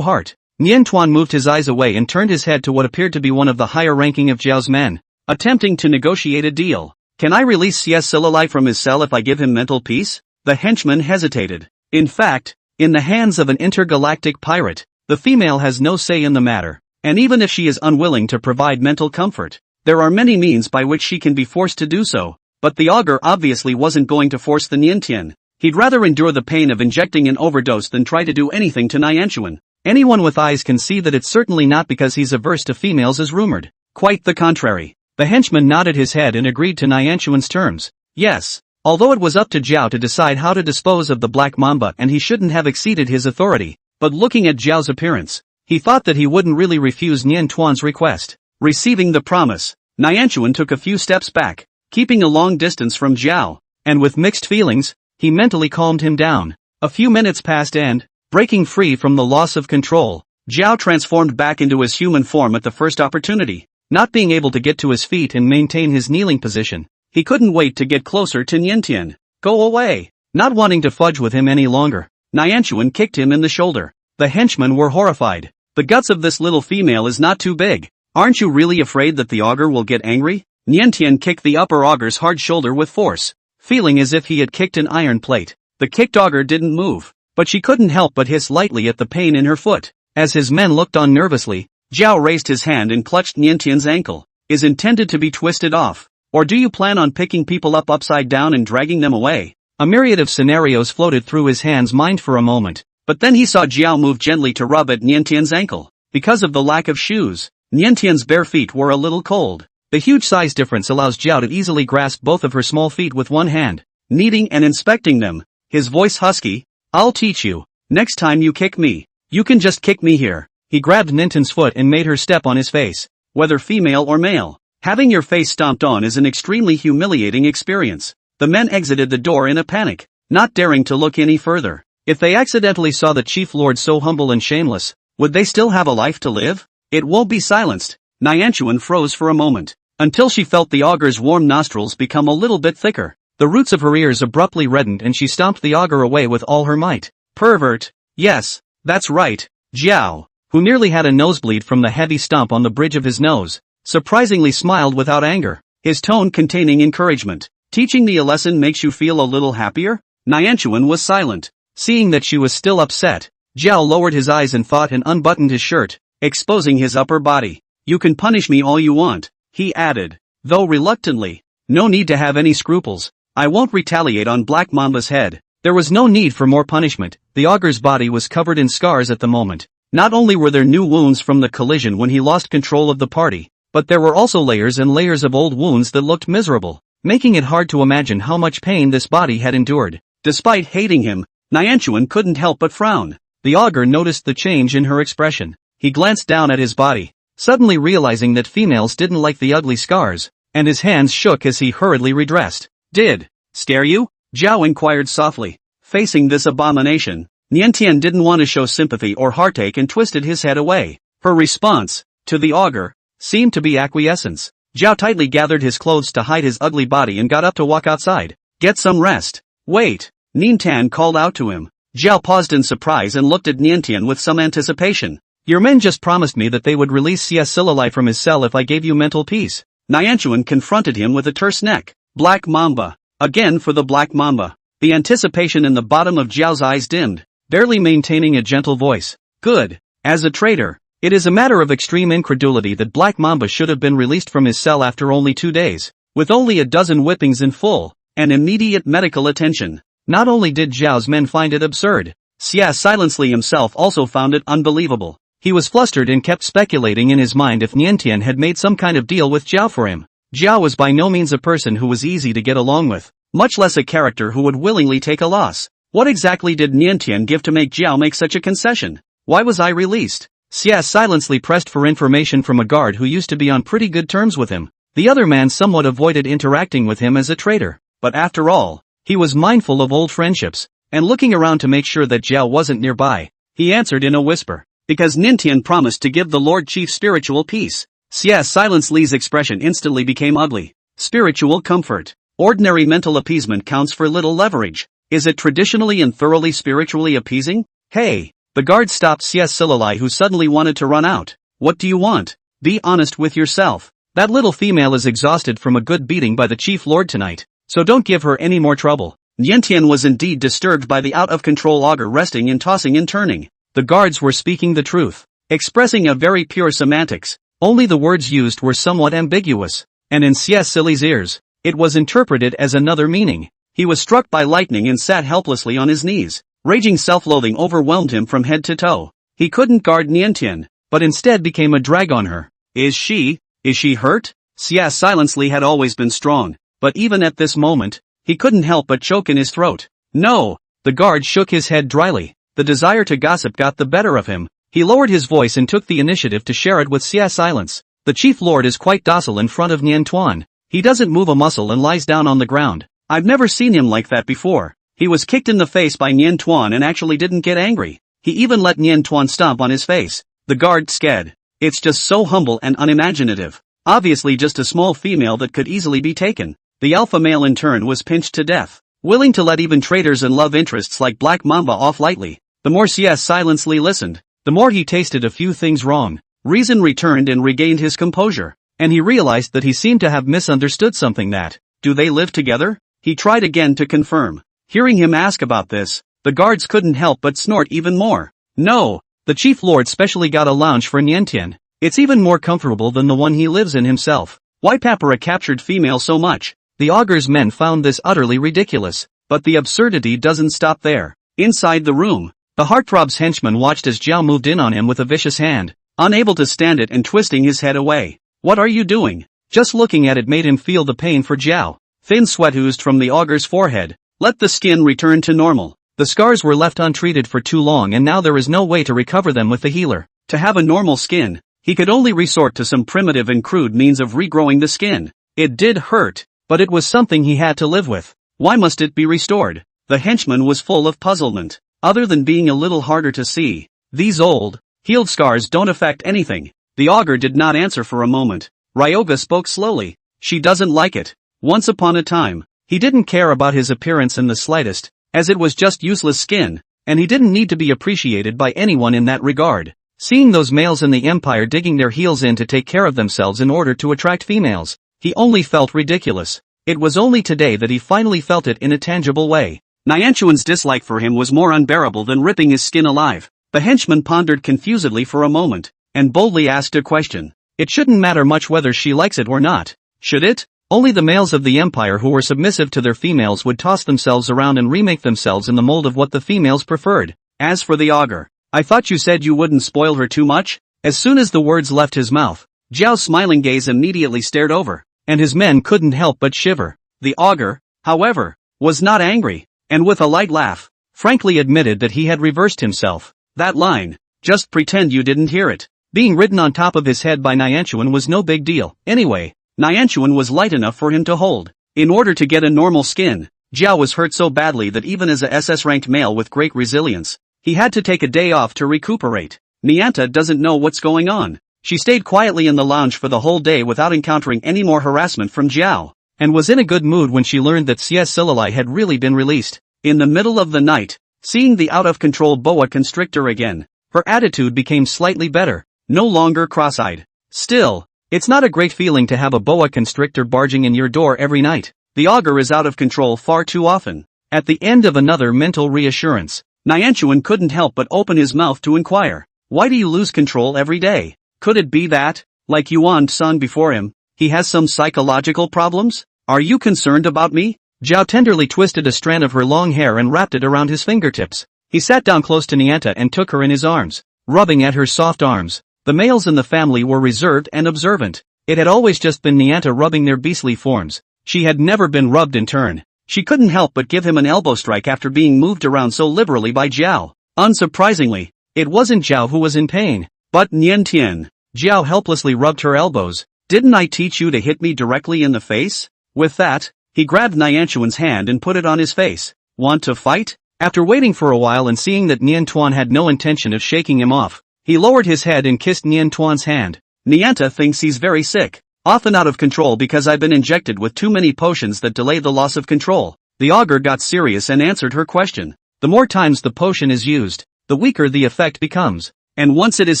heart. Nian Tuan moved his eyes away and turned his head to what appeared to be one of the higher ranking of Jiao's men, attempting to negotiate a deal. Can I release CS Sililai from his cell if I give him mental peace? The henchman hesitated. In fact, in the hands of an intergalactic pirate, the female has no say in the matter, and even if she is unwilling to provide mental comfort, there are many means by which she can be forced to do so. But the augur obviously wasn't going to force the Niantian. He'd rather endure the pain of injecting an overdose than try to do anything to Nyanchuan. Anyone with eyes can see that it's certainly not because he's averse to females as rumored. Quite the contrary. The henchman nodded his head and agreed to Nyanchuan's terms. Yes, although it was up to Jiao to decide how to dispose of the black mamba and he shouldn't have exceeded his authority, but looking at Jiao's appearance, he thought that he wouldn't really refuse Nian Tuan's request. Receiving the promise, Nyanchuan took a few steps back, keeping a long distance from Jiao, and with mixed feelings, he mentally calmed him down. A few minutes passed and, breaking free from the loss of control, Jiao transformed back into his human form at the first opportunity. Not being able to get to his feet and maintain his kneeling position, he couldn't wait to get closer to Niantian. Go away! Not wanting to fudge with him any longer, Nyanchuan kicked him in the shoulder. The henchmen were horrified. The guts of this little female is not too big. Aren't you really afraid that the augur will get angry? Niantian kicked the upper augur's hard shoulder with force, feeling as if he had kicked an iron plate. The kicked augur didn't move, but she couldn't help but hiss lightly at the pain in her foot. As his men looked on nervously, Jiao raised his hand and clutched Niantian's ankle. Is intended to be twisted off, or do you plan on picking people up upside down and dragging them away? A myriad of scenarios floated through his hand's mind for a moment, but then he saw Jiao move gently to rub at Niantian's ankle. Because of the lack of shoes, Niantian's bare feet were a little cold. The huge size difference allows Jiao to easily grasp both of her small feet with one hand, kneading and inspecting them, his voice husky. I'll teach you. Next time you kick me, you can just kick me here. He grabbed Nintan's foot and made her step on his face. Whether female or male, having your face stomped on is an extremely humiliating experience. The men exited the door in a panic, not daring to look any further. If they accidentally saw the chief lord so humble and shameless, would they still have a life to live? It won't be silenced. Nyanchuan froze for a moment, until she felt the augur's warm nostrils become a little bit thicker. The roots of her ears abruptly reddened and she stomped the augur away with all her might. Pervert. Yes, that's right. Jiao, who nearly had a nosebleed from the heavy stomp on the bridge of his nose, surprisingly smiled without anger, his tone containing encouragement. Teaching me a lesson makes you feel a little happier? Nyanchuan was silent. Seeing that she was still upset, Jiao lowered his eyes in thought and unbuttoned his shirt, exposing his upper body. You can punish me all you want, he added, though reluctantly. No need to have any scruples. I won't retaliate on Black Mamba's head. There was no need for more punishment. The augur's body was covered in scars at the moment. Not only were there new wounds from the collision when he lost control of the party, but there were also layers and layers of old wounds that looked miserable, making it hard to imagine how much pain this body had endured. Despite hating him, Nyanchuan couldn't help but frown. The Augur noticed the change in her expression. He glanced down at his body, suddenly realizing that females didn't like the ugly scars, and his hands shook as he hurriedly redressed. Did scare you? Zhao inquired softly. Facing this abomination, Niantian didn't want to show sympathy or heartache and twisted his head away. Her response, to the Augur, seemed to be acquiescence. Zhao tightly gathered his clothes to hide his ugly body and got up to walk outside. Get some rest. Wait, Niantian called out to him. Zhao paused in surprise and looked at Niantian with some anticipation. Your men just promised me that they would release Silai from his cell if I gave you mental peace. Niantian confronted him with a terse neck. Black Mamba. Again for the Black Mamba. The anticipation in the bottom of Zhao's eyes dimmed, barely maintaining a gentle voice. Good. As a traitor, it is a matter of extreme incredulity that Black Mamba should have been released from his cell after only 2 days, with only a dozen whippings in full, and immediate medical attention. Not only did Zhao's men find it absurd, Silently himself also found it unbelievable. He was flustered and kept speculating in his mind if Niantian had made some kind of deal with Zhao for him. Zhao was by no means a person who was easy to get along with, much less a character who would willingly take a loss. What exactly did Niantian give to make Zhao make such a concession? Why was I released? Xia silently pressed for information from a guard who used to be on pretty good terms with him. The other man somewhat avoided interacting with him as a traitor, but after all, he was mindful of old friendships, and looking around to make sure that Zhao wasn't nearby, he answered in a whisper. Because Niantian promised to give the Lord Chief spiritual peace. Xia Silently's expression instantly became ugly. Spiritual comfort. Ordinary mental appeasement counts for little leverage. Is it traditionally and thoroughly spiritually appeasing? Hey! The guard stopped Xia Silali, who suddenly wanted to run out. What do you want? Be honest with yourself. That little female is exhausted from a good beating by the Chief Lord tonight, so don't give her any more trouble. Niantian was indeed disturbed by the out-of-control Augur resting and tossing and turning. The guards were speaking the truth, expressing a very pure semantics, only the words used were somewhat ambiguous, and in Xia Sili's ears, it was interpreted as another meaning. He was struck by lightning and sat helplessly on his knees. Raging self-loathing overwhelmed him from head to toe. He couldn't guard Niantian, but instead became a drag on her. Is she hurt? Xia Silently had always been strong, but even at this moment, he couldn't help but choke in his throat. No! The guard shook his head dryly. The desire to gossip got the better of him. He lowered his voice and took the initiative to share it with Xia Silence. The Chief Lord is quite docile in front of Niantuan. He doesn't move a muscle and lies down on the ground. I've never seen him like that before. He was kicked in the face by Niantuan and actually didn't get angry. He even let Niantuan stomp on his face. The guard sked. It's just so humble and unimaginative. Obviously just a small female that could easily be taken. The alpha male in turn was pinched to death, willing to let even traitors and love interests like Black Mamba off lightly. The more Xia silently listened, the more he tasted a few things wrong. Reason returned and regained his composure, and he realized that he seemed to have misunderstood something. That, do they live together? He tried again to confirm. Hearing him ask about this, the guards couldn't help but snort even more. No, the Chief Lord specially got a lounge for Niantian. It's even more comfortable than the one he lives in himself. Why pamper a captured female so much? The Augur's men found this utterly ridiculous, but the absurdity doesn't stop there. Inside the room, the heartthrob's henchman watched as Zhao moved in on him with a vicious hand, unable to stand it and twisting his head away. What are you doing? Just looking at it made him feel the pain for Zhao. Thin sweat oozed from the Augur's forehead. Let the skin return to normal. The scars were left untreated for too long and now there is no way to recover them with the healer. To have a normal skin, he could only resort to some primitive and crude means of regrowing the skin. It did hurt, but it was something he had to live with. Why must it be restored? The henchman was full of puzzlement. Other than being a little harder to see, these old, healed scars don't affect anything. The Augur did not answer for a moment. Ryoga spoke slowly. She doesn't like it. Once upon a time, he didn't care about his appearance in the slightest, as it was just useless skin, and he didn't need to be appreciated by anyone in that regard. Seeing those males in the Empire digging their heels in to take care of themselves in order to attract females, he only felt ridiculous. It was only today that he finally felt it in a tangible way. Niantuan's dislike for him was more unbearable than ripping his skin alive. The henchman pondered confusedly for a moment, and boldly asked a question. It shouldn't matter much whether she likes it or not, should it? Only the males of the Empire who were submissive to their females would toss themselves around and remake themselves in the mold of what the females preferred. As for the Augur, I thought you said you wouldn't spoil her too much? As soon as the words left his mouth, Zhao's smiling gaze immediately stared over, and his men couldn't help but shiver. The Augur, however, was not angry, and with a light laugh, frankly admitted that he had reversed himself. That line. Just pretend you didn't hear it. Being ridden on top of his head by Nyanchuan was no big deal. Anyway, Nyanchuan was light enough for him to hold. In order to get a normal skin, Jiao was hurt so badly that even as a SS-ranked male with great resilience, he had to take a day off to recuperate. Nyanta doesn't know what's going on. She stayed quietly in the lounge for the whole day without encountering any more harassment from Jiao, and was in a good mood when she learned that CS Silali had really been released. In the middle of the night, seeing the out-of-control boa constrictor again, her attitude became slightly better, no longer cross-eyed. Still, it's not a great feeling to have a boa constrictor barging in your door every night. The augur is out of control far too often. At the end of another mental reassurance, Nyanchuan couldn't help but open his mouth to inquire, why do you lose control every day? Could it be that, like Yuan-san before him, he has some psychological problems? Are you concerned about me? Jiao tenderly twisted a strand of her long hair and wrapped it around his fingertips. He sat down close to Nyanta and took her in his arms, rubbing at her soft arms. The males in the family were reserved and observant. It had always just been Nyanta rubbing their beastly forms. She had never been rubbed in turn. She couldn't help but give him an elbow strike after being moved around so liberally by Jiao. Unsurprisingly, it wasn't Jiao who was in pain, but Niantian. Jiao helplessly rubbed her elbows. Didn't I teach you to hit me directly in the face? With that, he grabbed Nyanchuan's hand and put it on his face. Want to fight? After waiting for a while and seeing that Nian Tuan had no intention of shaking him off, he lowered his head and kissed Nian Tuan's hand. Nyanta thinks he's very sick, often out of control because I've been injected with too many potions that delay the loss of control. The augur got serious and answered her question. The more times the potion is used, the weaker the effect becomes. And once it is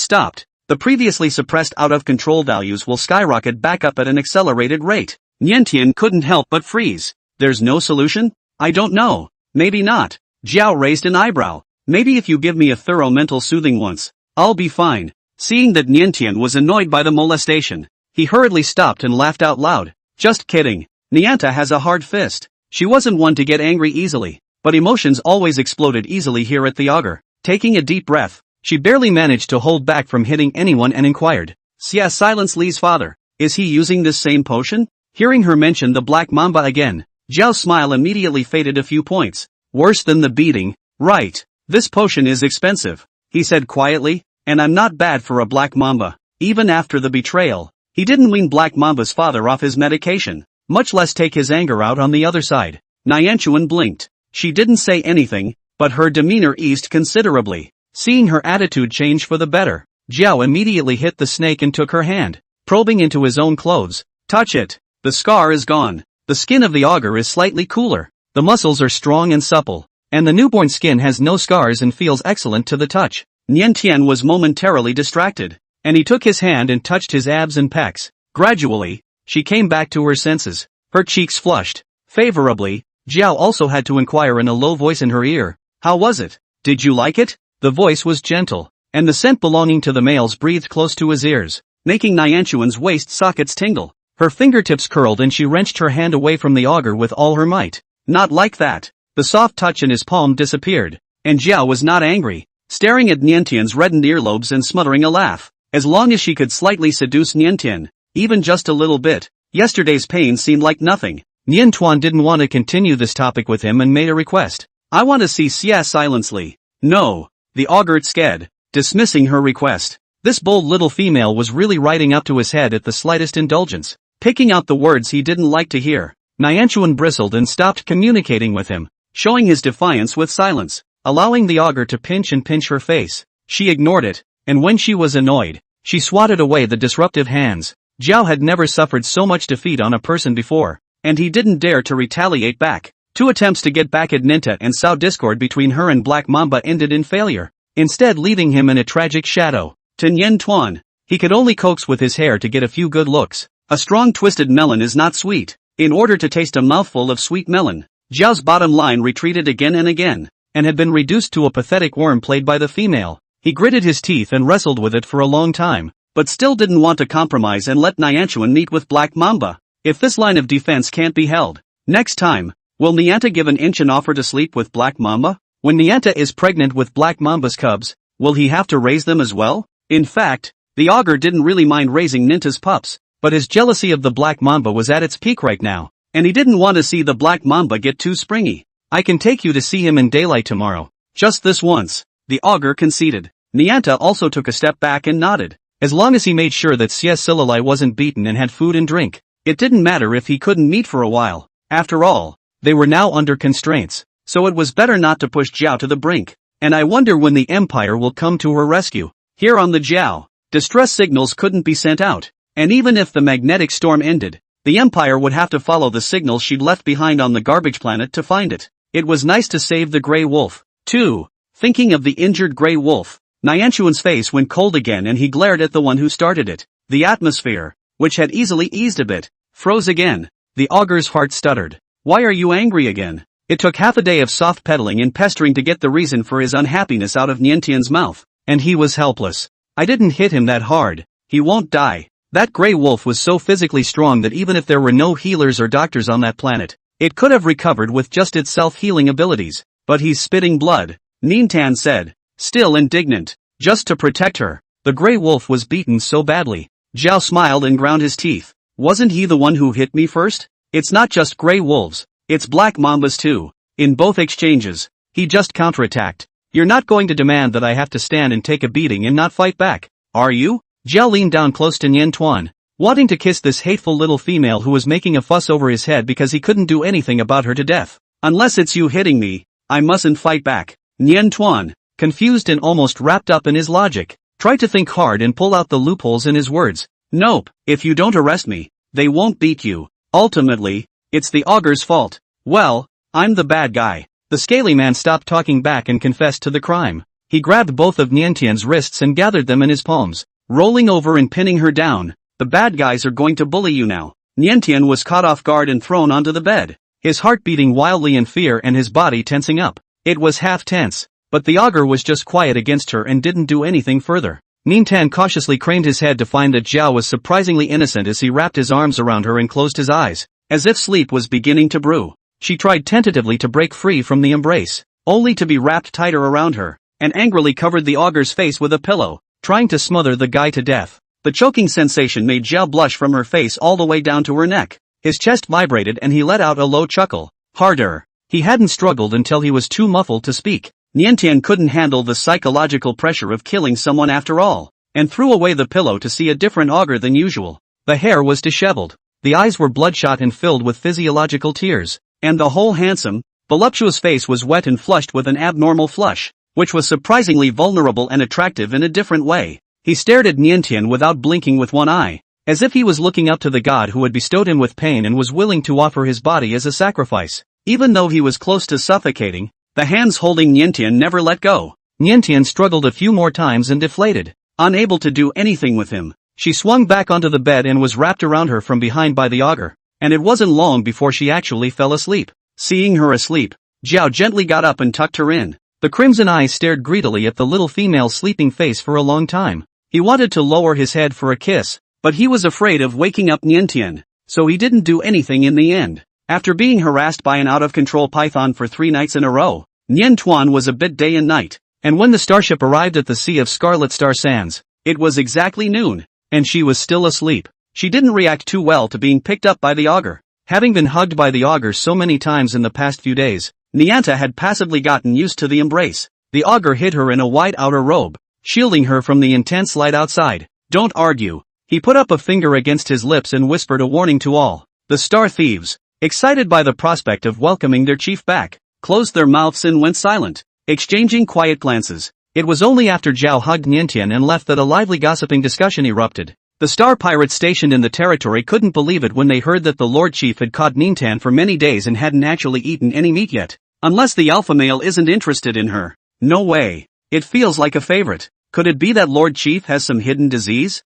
stopped, the previously suppressed out-of-control values will skyrocket back up at an accelerated rate. Niantian couldn't help but freeze. There's no solution? I don't know. Maybe not. Jiao raised an eyebrow. Maybe if you give me a thorough mental soothing once, I'll be fine. Seeing that Niantian was annoyed by the molestation, he hurriedly stopped and laughed out loud. Just kidding. Nyanta has a hard fist. She wasn't one to get angry easily, but emotions always exploded easily here at the augur. Taking a deep breath, she barely managed to hold back from hitting anyone and inquired, Xia Silence Li's father, is he using this same potion? Hearing her mention the black mamba again, Jiao's smile immediately faded a few points. Worse than the beating, right? This potion is expensive, he said quietly, and I'm not bad for a black mamba. Even after the betrayal, he didn't wean black mamba's father off his medication, much less take his anger out on the other side. Nyanchuan blinked. She didn't say anything, but her demeanor eased considerably. Seeing her attitude change for the better, Jiao immediately hit the snake and took her hand, probing into his own clothes. Touch it. The scar is gone. The skin of the augur is slightly cooler. The muscles are strong and supple, and the newborn skin has no scars and feels excellent to the touch. Niantian was momentarily distracted, and he took his hand and touched his abs and pecs. Gradually, she came back to her senses. Her cheeks flushed favorably. Jiao also had to inquire in a low voice in her ear, how was it? Did you like it? The voice was gentle, and the scent belonging to the males breathed close to his ears, making Nyanchuan's waist sockets tingle. Her fingertips curled and she wrenched her hand away from the augur with all her might. Not like that. The soft touch in his palm disappeared, and Jiao was not angry, staring at Niantian's reddened earlobes and smothering a laugh. As long as she could slightly seduce Niantian, even just a little bit, yesterday's pain seemed like nothing. Nian Tuan didn't want to continue this topic with him and made a request. I want to see Xia Silence Li. No. The augur sked, dismissing her request. This bold little female was really riding up to his head at the slightest indulgence, picking out the words he didn't like to hear. Nyanchuan bristled and stopped communicating with him, showing his defiance with silence, allowing the augur to pinch her face. She ignored it, and when she was annoyed, she swatted away the disruptive hands. Jiao had never suffered so much defeat on a person before, and he didn't dare to retaliate back. 2 attempts to get back at Ninta and sow discord between her and Black Mamba ended in failure, instead leaving him in a tragic shadow. To Nian Tuan, he could only coax with his hair to get a few good looks. A strong twisted melon is not sweet. In order to taste a mouthful of sweet melon, Jiao's bottom line retreated again and again, and had been reduced to a pathetic worm played by the female. He gritted his teeth and wrestled with it for a long time, but still didn't want to compromise and let Nyanchuan meet with Black Mamba. If this line of defense can't be held, next time, will Nyanta give an inch and offer to sleep with Black Mamba? When Nyanta is pregnant with Black Mamba's cubs, will he have to raise them as well? In fact, the augur didn't really mind raising Ninta's pups, but his jealousy of the Black Mamba was at its peak right now, and he didn't want to see the Black Mamba get too springy. I can take you to see him in daylight tomorrow. Just this once. the Augur conceded. Nyanta also took a step back and nodded. As long as he made sure that Silali wasn't beaten and had food and drink, it didn't matter if he couldn't meet for a while. After all, they were now under constraints, so it was better not to push Zhao to the brink. And I wonder when the Empire will come to her rescue. Here on the Zhao, distress signals couldn't be sent out, and even if the magnetic storm ended, the Empire would have to follow the signals she'd left behind on the garbage planet to find it. It was nice to save the Grey Wolf, too. Thinking of the injured Grey Wolf, Nyanchuan's face went cold again and he glared at the one who started it. The atmosphere, which had easily eased a bit, froze again. The Augur's heart stuttered. Why are you angry again? It took half a day of soft peddling and pestering to get the reason for his unhappiness out of Niantian's mouth, and he was helpless. I didn't hit him that hard. He won't die. That Grey Wolf was so physically strong that even if there were no healers or doctors on that planet, it could have recovered with just its self-healing abilities. But he's spitting blood, Niantian said, still indignant. Just to protect her, the Grey Wolf was beaten so badly. Zhao smiled and ground his teeth. Wasn't he the one who hit me first? It's not just Grey Wolves, it's Black Mambas too. In both exchanges, he just counterattacked. You're not going to demand that I have to stand and take a beating and not fight back, are you? Zhao leaned down close to Nian Tuan, wanting to kiss this hateful little female who was making a fuss over his head because he couldn't do anything about her to death. Unless it's you hitting me, I mustn't fight back. Nian Tuan, confused and almost wrapped up in his logic, tried to think hard and pull out the loopholes in his words. Nope, if you don't arrest me, they won't beat you. Ultimately, it's the Augur's fault. Well, I'm the bad guy. The scaly man stopped talking back and confessed to the crime. He grabbed both of Niantian's wrists and gathered them in his palms, rolling over and pinning her down. The bad guys are going to bully you now. Niantian was caught off guard and thrown onto the bed, his heart beating wildly in fear and his body tensing up. It was half tense, but the Augur was just quiet against her and didn't do anything further. Niantian cautiously craned his head to find that Zhao was surprisingly innocent as he wrapped his arms around her and closed his eyes, as if sleep was beginning to brew. She tried tentatively to break free from the embrace, only to be wrapped tighter around her, and angrily covered the Augur's face with a pillow, trying to smother the guy to death. The choking sensation made Zhao blush from her face all the way down to her neck. His chest vibrated and he let out a low chuckle. Harder. He hadn't struggled until he was too muffled to speak. Niantian couldn't handle the psychological pressure of killing someone after all, and threw away the pillow to see a different Augur than usual. The hair was disheveled, the eyes were bloodshot and filled with physiological tears, and the whole handsome, voluptuous face was wet and flushed with an abnormal flush, which was surprisingly vulnerable and attractive in a different way. He stared at Niantian without blinking with one eye, as if he was looking up to the god who had bestowed him with pain and was willing to offer his body as a sacrifice. Even though he was close to suffocating, the hands holding Niantian never let go. Niantian struggled a few more times and deflated, unable to do anything with him. She swung back onto the bed and was wrapped around her from behind by the Augur, and it wasn't long before she actually fell asleep. Seeing her asleep, Zhao gently got up and tucked her in. The crimson eyes stared greedily at the little female's sleeping face for a long time. He wanted to lower his head for a kiss, but he was afraid of waking up Niantian, so he didn't do anything in the end. After being harassed by an out-of-control python for 3 nights in a row, Nian Tuan was a bit day and night, and when the starship arrived at the Sea of Scarlet Star Sands, it was exactly noon, and she was still asleep. She didn't react too well to being picked up by the Augur. Having been hugged by the Augur so many times in the past few days, Nyanta had passively gotten used to the embrace. The Augur hid her in a white outer robe, shielding her from the intense light outside. Don't argue. He put up a finger against his lips and whispered a warning to all. The Star Thieves, excited by the prospect of welcoming their chief back, closed their mouths and went silent, exchanging quiet glances. It was only after Zhao hugged Niantian and left that a lively gossiping discussion erupted. The star pirates stationed in the territory couldn't believe it when they heard that the Lord Chief had caught Niantian for many days and hadn't actually eaten any meat yet. Unless the alpha male isn't interested in her. No way. It feels like a favorite. Could it be that Lord Chief has some hidden disease?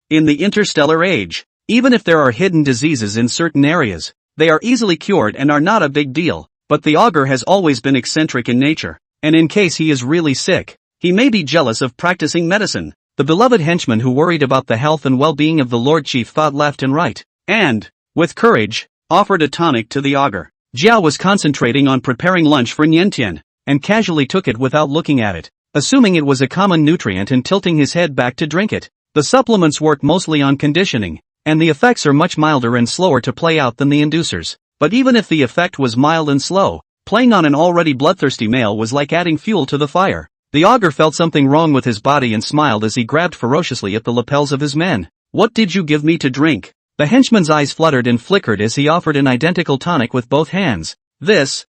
In the interstellar age, even if there are hidden diseases in certain areas, they are easily cured and are not a big deal. But the Augur has always been eccentric in nature, and in case he is really sick, he may be jealous of practicing medicine. The beloved henchman who worried about the health and well-being of the Lord Chief thought left and right, and, with courage, offered a tonic to the Augur. Zhao was concentrating on preparing lunch for Niantian, and casually took it without looking at it, assuming it was a common nutrient and tilting his head back to drink it. The supplements work mostly on conditioning, and the effects are much milder and slower to play out than the inducers. But even if the effect was mild and slow, playing on an already bloodthirsty male was like adding fuel to the fire. The Augur felt something wrong with his body and smiled as he grabbed ferociously at the lapels of his men. What did you give me to drink? The henchman's eyes fluttered and flickered as he offered an identical tonic with both hands. This.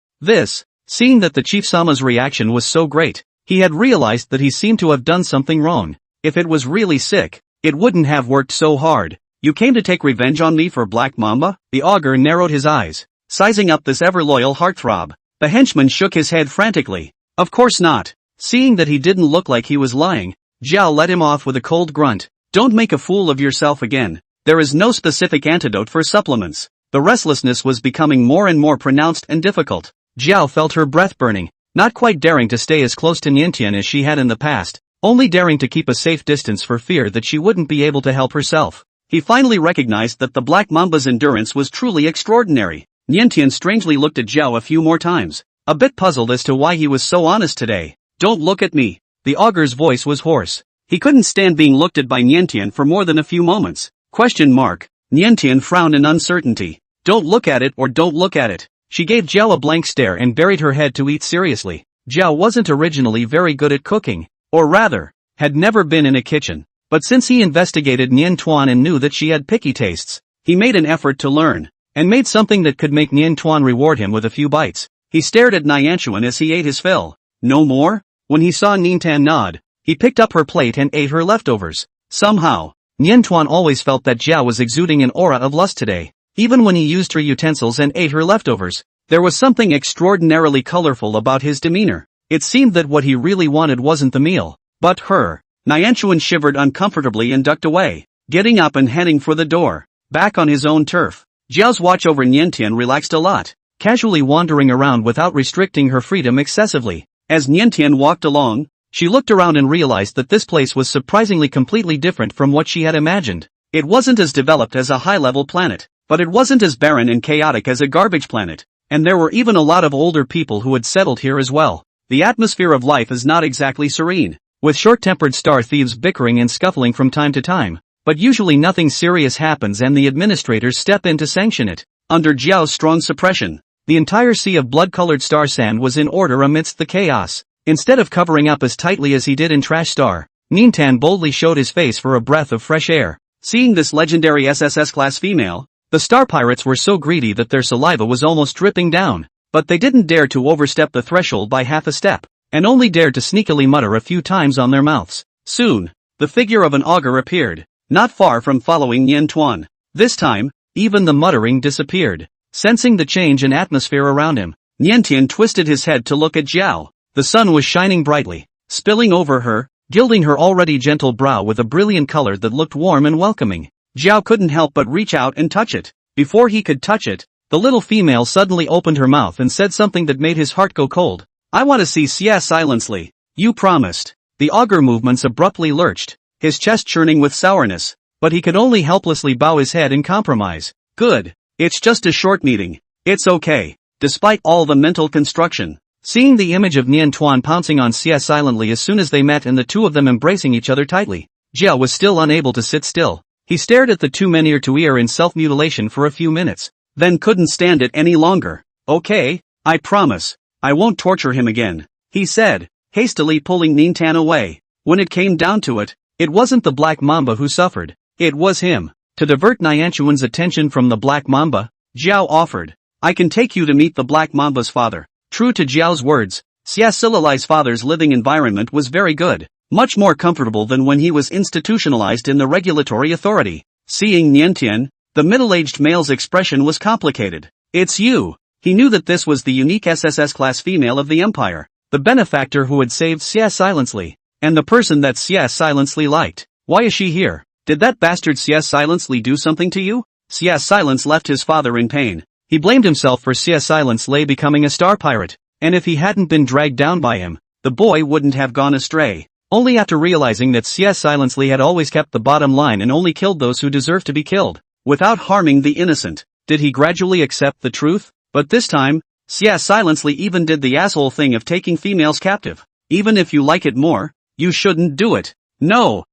Seeing that the Chief Sama's reaction was so great, he had realized that he seemed to have done something wrong. If it was really sick, it wouldn't have worked so hard. You came to take revenge on me for Black Mamba? The Augur narrowed his eyes, sizing up this ever-loyal heartthrob. The henchman shook his head frantically. Of course not. Seeing that he didn't look like he was lying, Zhao let him off with a cold grunt. Don't make a fool of yourself again. There is no specific antidote for supplements. The restlessness was becoming more and more pronounced and difficult. Zhao felt her breath burning, not quite daring to stay as close to Niantian as she had in the past, only daring to keep a safe distance for fear that she wouldn't be able to help herself. He finally recognized that the Black Mamba's endurance was truly extraordinary. Niantian strangely looked at Zhao a few more times, a bit puzzled as to why he was so honest today. Don't look at me. The Augur's voice was hoarse. He couldn't stand being looked at by Niantian for more than a few moments. Niantian frowned in uncertainty. Don't look at it or don't look at it. She gave Zhao a blank stare and buried her head to eat seriously. Zhao wasn't originally very good at cooking, or rather, had never been in a kitchen. But since he investigated Nian Tuan and knew that she had picky tastes, he made an effort to learn, and made something that could make Nian Tuan reward him with a few bites. He stared at Nianchuan as he ate his fill. No more? When he saw Niantan nod, he picked up her plate and ate her leftovers. Somehow, Nian Tuan always felt that Zhao was exuding an aura of lust today. Even when he used her utensils and ate her leftovers, there was something extraordinarily colorful about his demeanor. It seemed that what he really wanted wasn't the meal, but her. Nianchuan shivered uncomfortably and ducked away, getting up and heading for the door. Back on his own turf, Zhao's watch over Niantian relaxed a lot, casually wandering around without restricting her freedom excessively. As Niantian walked along, she looked around and realized that this place was surprisingly completely different from what she had imagined. It wasn't as developed as a high-level planet, but it wasn't as barren and chaotic as a garbage planet, and there were even a lot of older people who had settled here as well. The atmosphere of life is not exactly serene, with short-tempered star thieves bickering and scuffling from time to time, but usually nothing serious happens and the administrators step in to sanction it. Under Zhao's strong suppression, the entire sea of blood-colored star sand was in order amidst the chaos. Instead of covering up as tightly as he did in Trash Star, Niantan boldly showed his face for a breath of fresh air. Seeing this legendary SSS-class female, the star pirates were so greedy that their saliva was almost dripping down, but they didn't dare to overstep the threshold by half a step, and only dared to sneakily mutter a few times on their mouths. Soon, the figure of an augur appeared, not far from following Nian Tuan. This time, even the muttering disappeared. Sensing the change in atmosphere around him, Niantian twisted his head to look at Zhao. The sun was shining brightly, spilling over her, gilding her already gentle brow with a brilliant color that looked warm and welcoming. Zhao couldn't help but reach out and touch it. Before he could touch it, the little female suddenly opened her mouth and said something that made his heart go cold. I want to see Xia silently. You promised. The augur movements abruptly lurched, his chest churning with sourness, but he could only helplessly bow his head in compromise. Good. It's just a short meeting. It's okay. Despite all the mental construction, seeing the image of Nian Tuan pouncing on Xia silently as soon as they met and the two of them embracing each other tightly, Zhao was still unable to sit still. He stared at the two men ear to ear in self-mutilation for a few minutes, then couldn't stand it any longer. Okay, I promise. I won't torture him again, he said, hastily pulling Niantan away. When it came down to it, it wasn't the Black Mamba who suffered. It was him. To divert Nianchuan's attention from the Black Mamba, Zhao offered, I can take you to meet the Black Mamba's father. True to Zhao's words, Xia Silali's father's living environment was very good, much more comfortable than when he was institutionalized in the regulatory authority. Seeing Niantian, the middle-aged male's expression was complicated. It's you. He knew that this was the unique SSS-class female of the Empire, the benefactor who had saved Xia silently, and the person that Xia silently liked. Why is she here? Did that bastard Xia silently do something to you? Xia silence left his father in pain. He blamed himself for Xia silently becoming a star pirate, and if he hadn't been dragged down by him, the boy wouldn't have gone astray. Only after realizing that Xia silently had always kept the bottom line and only killed those who deserved to be killed, without harming the innocent, did he gradually accept the truth. But this time, Xia silently even did the asshole thing of taking females captive. Even if you like it more, you shouldn't do it. No.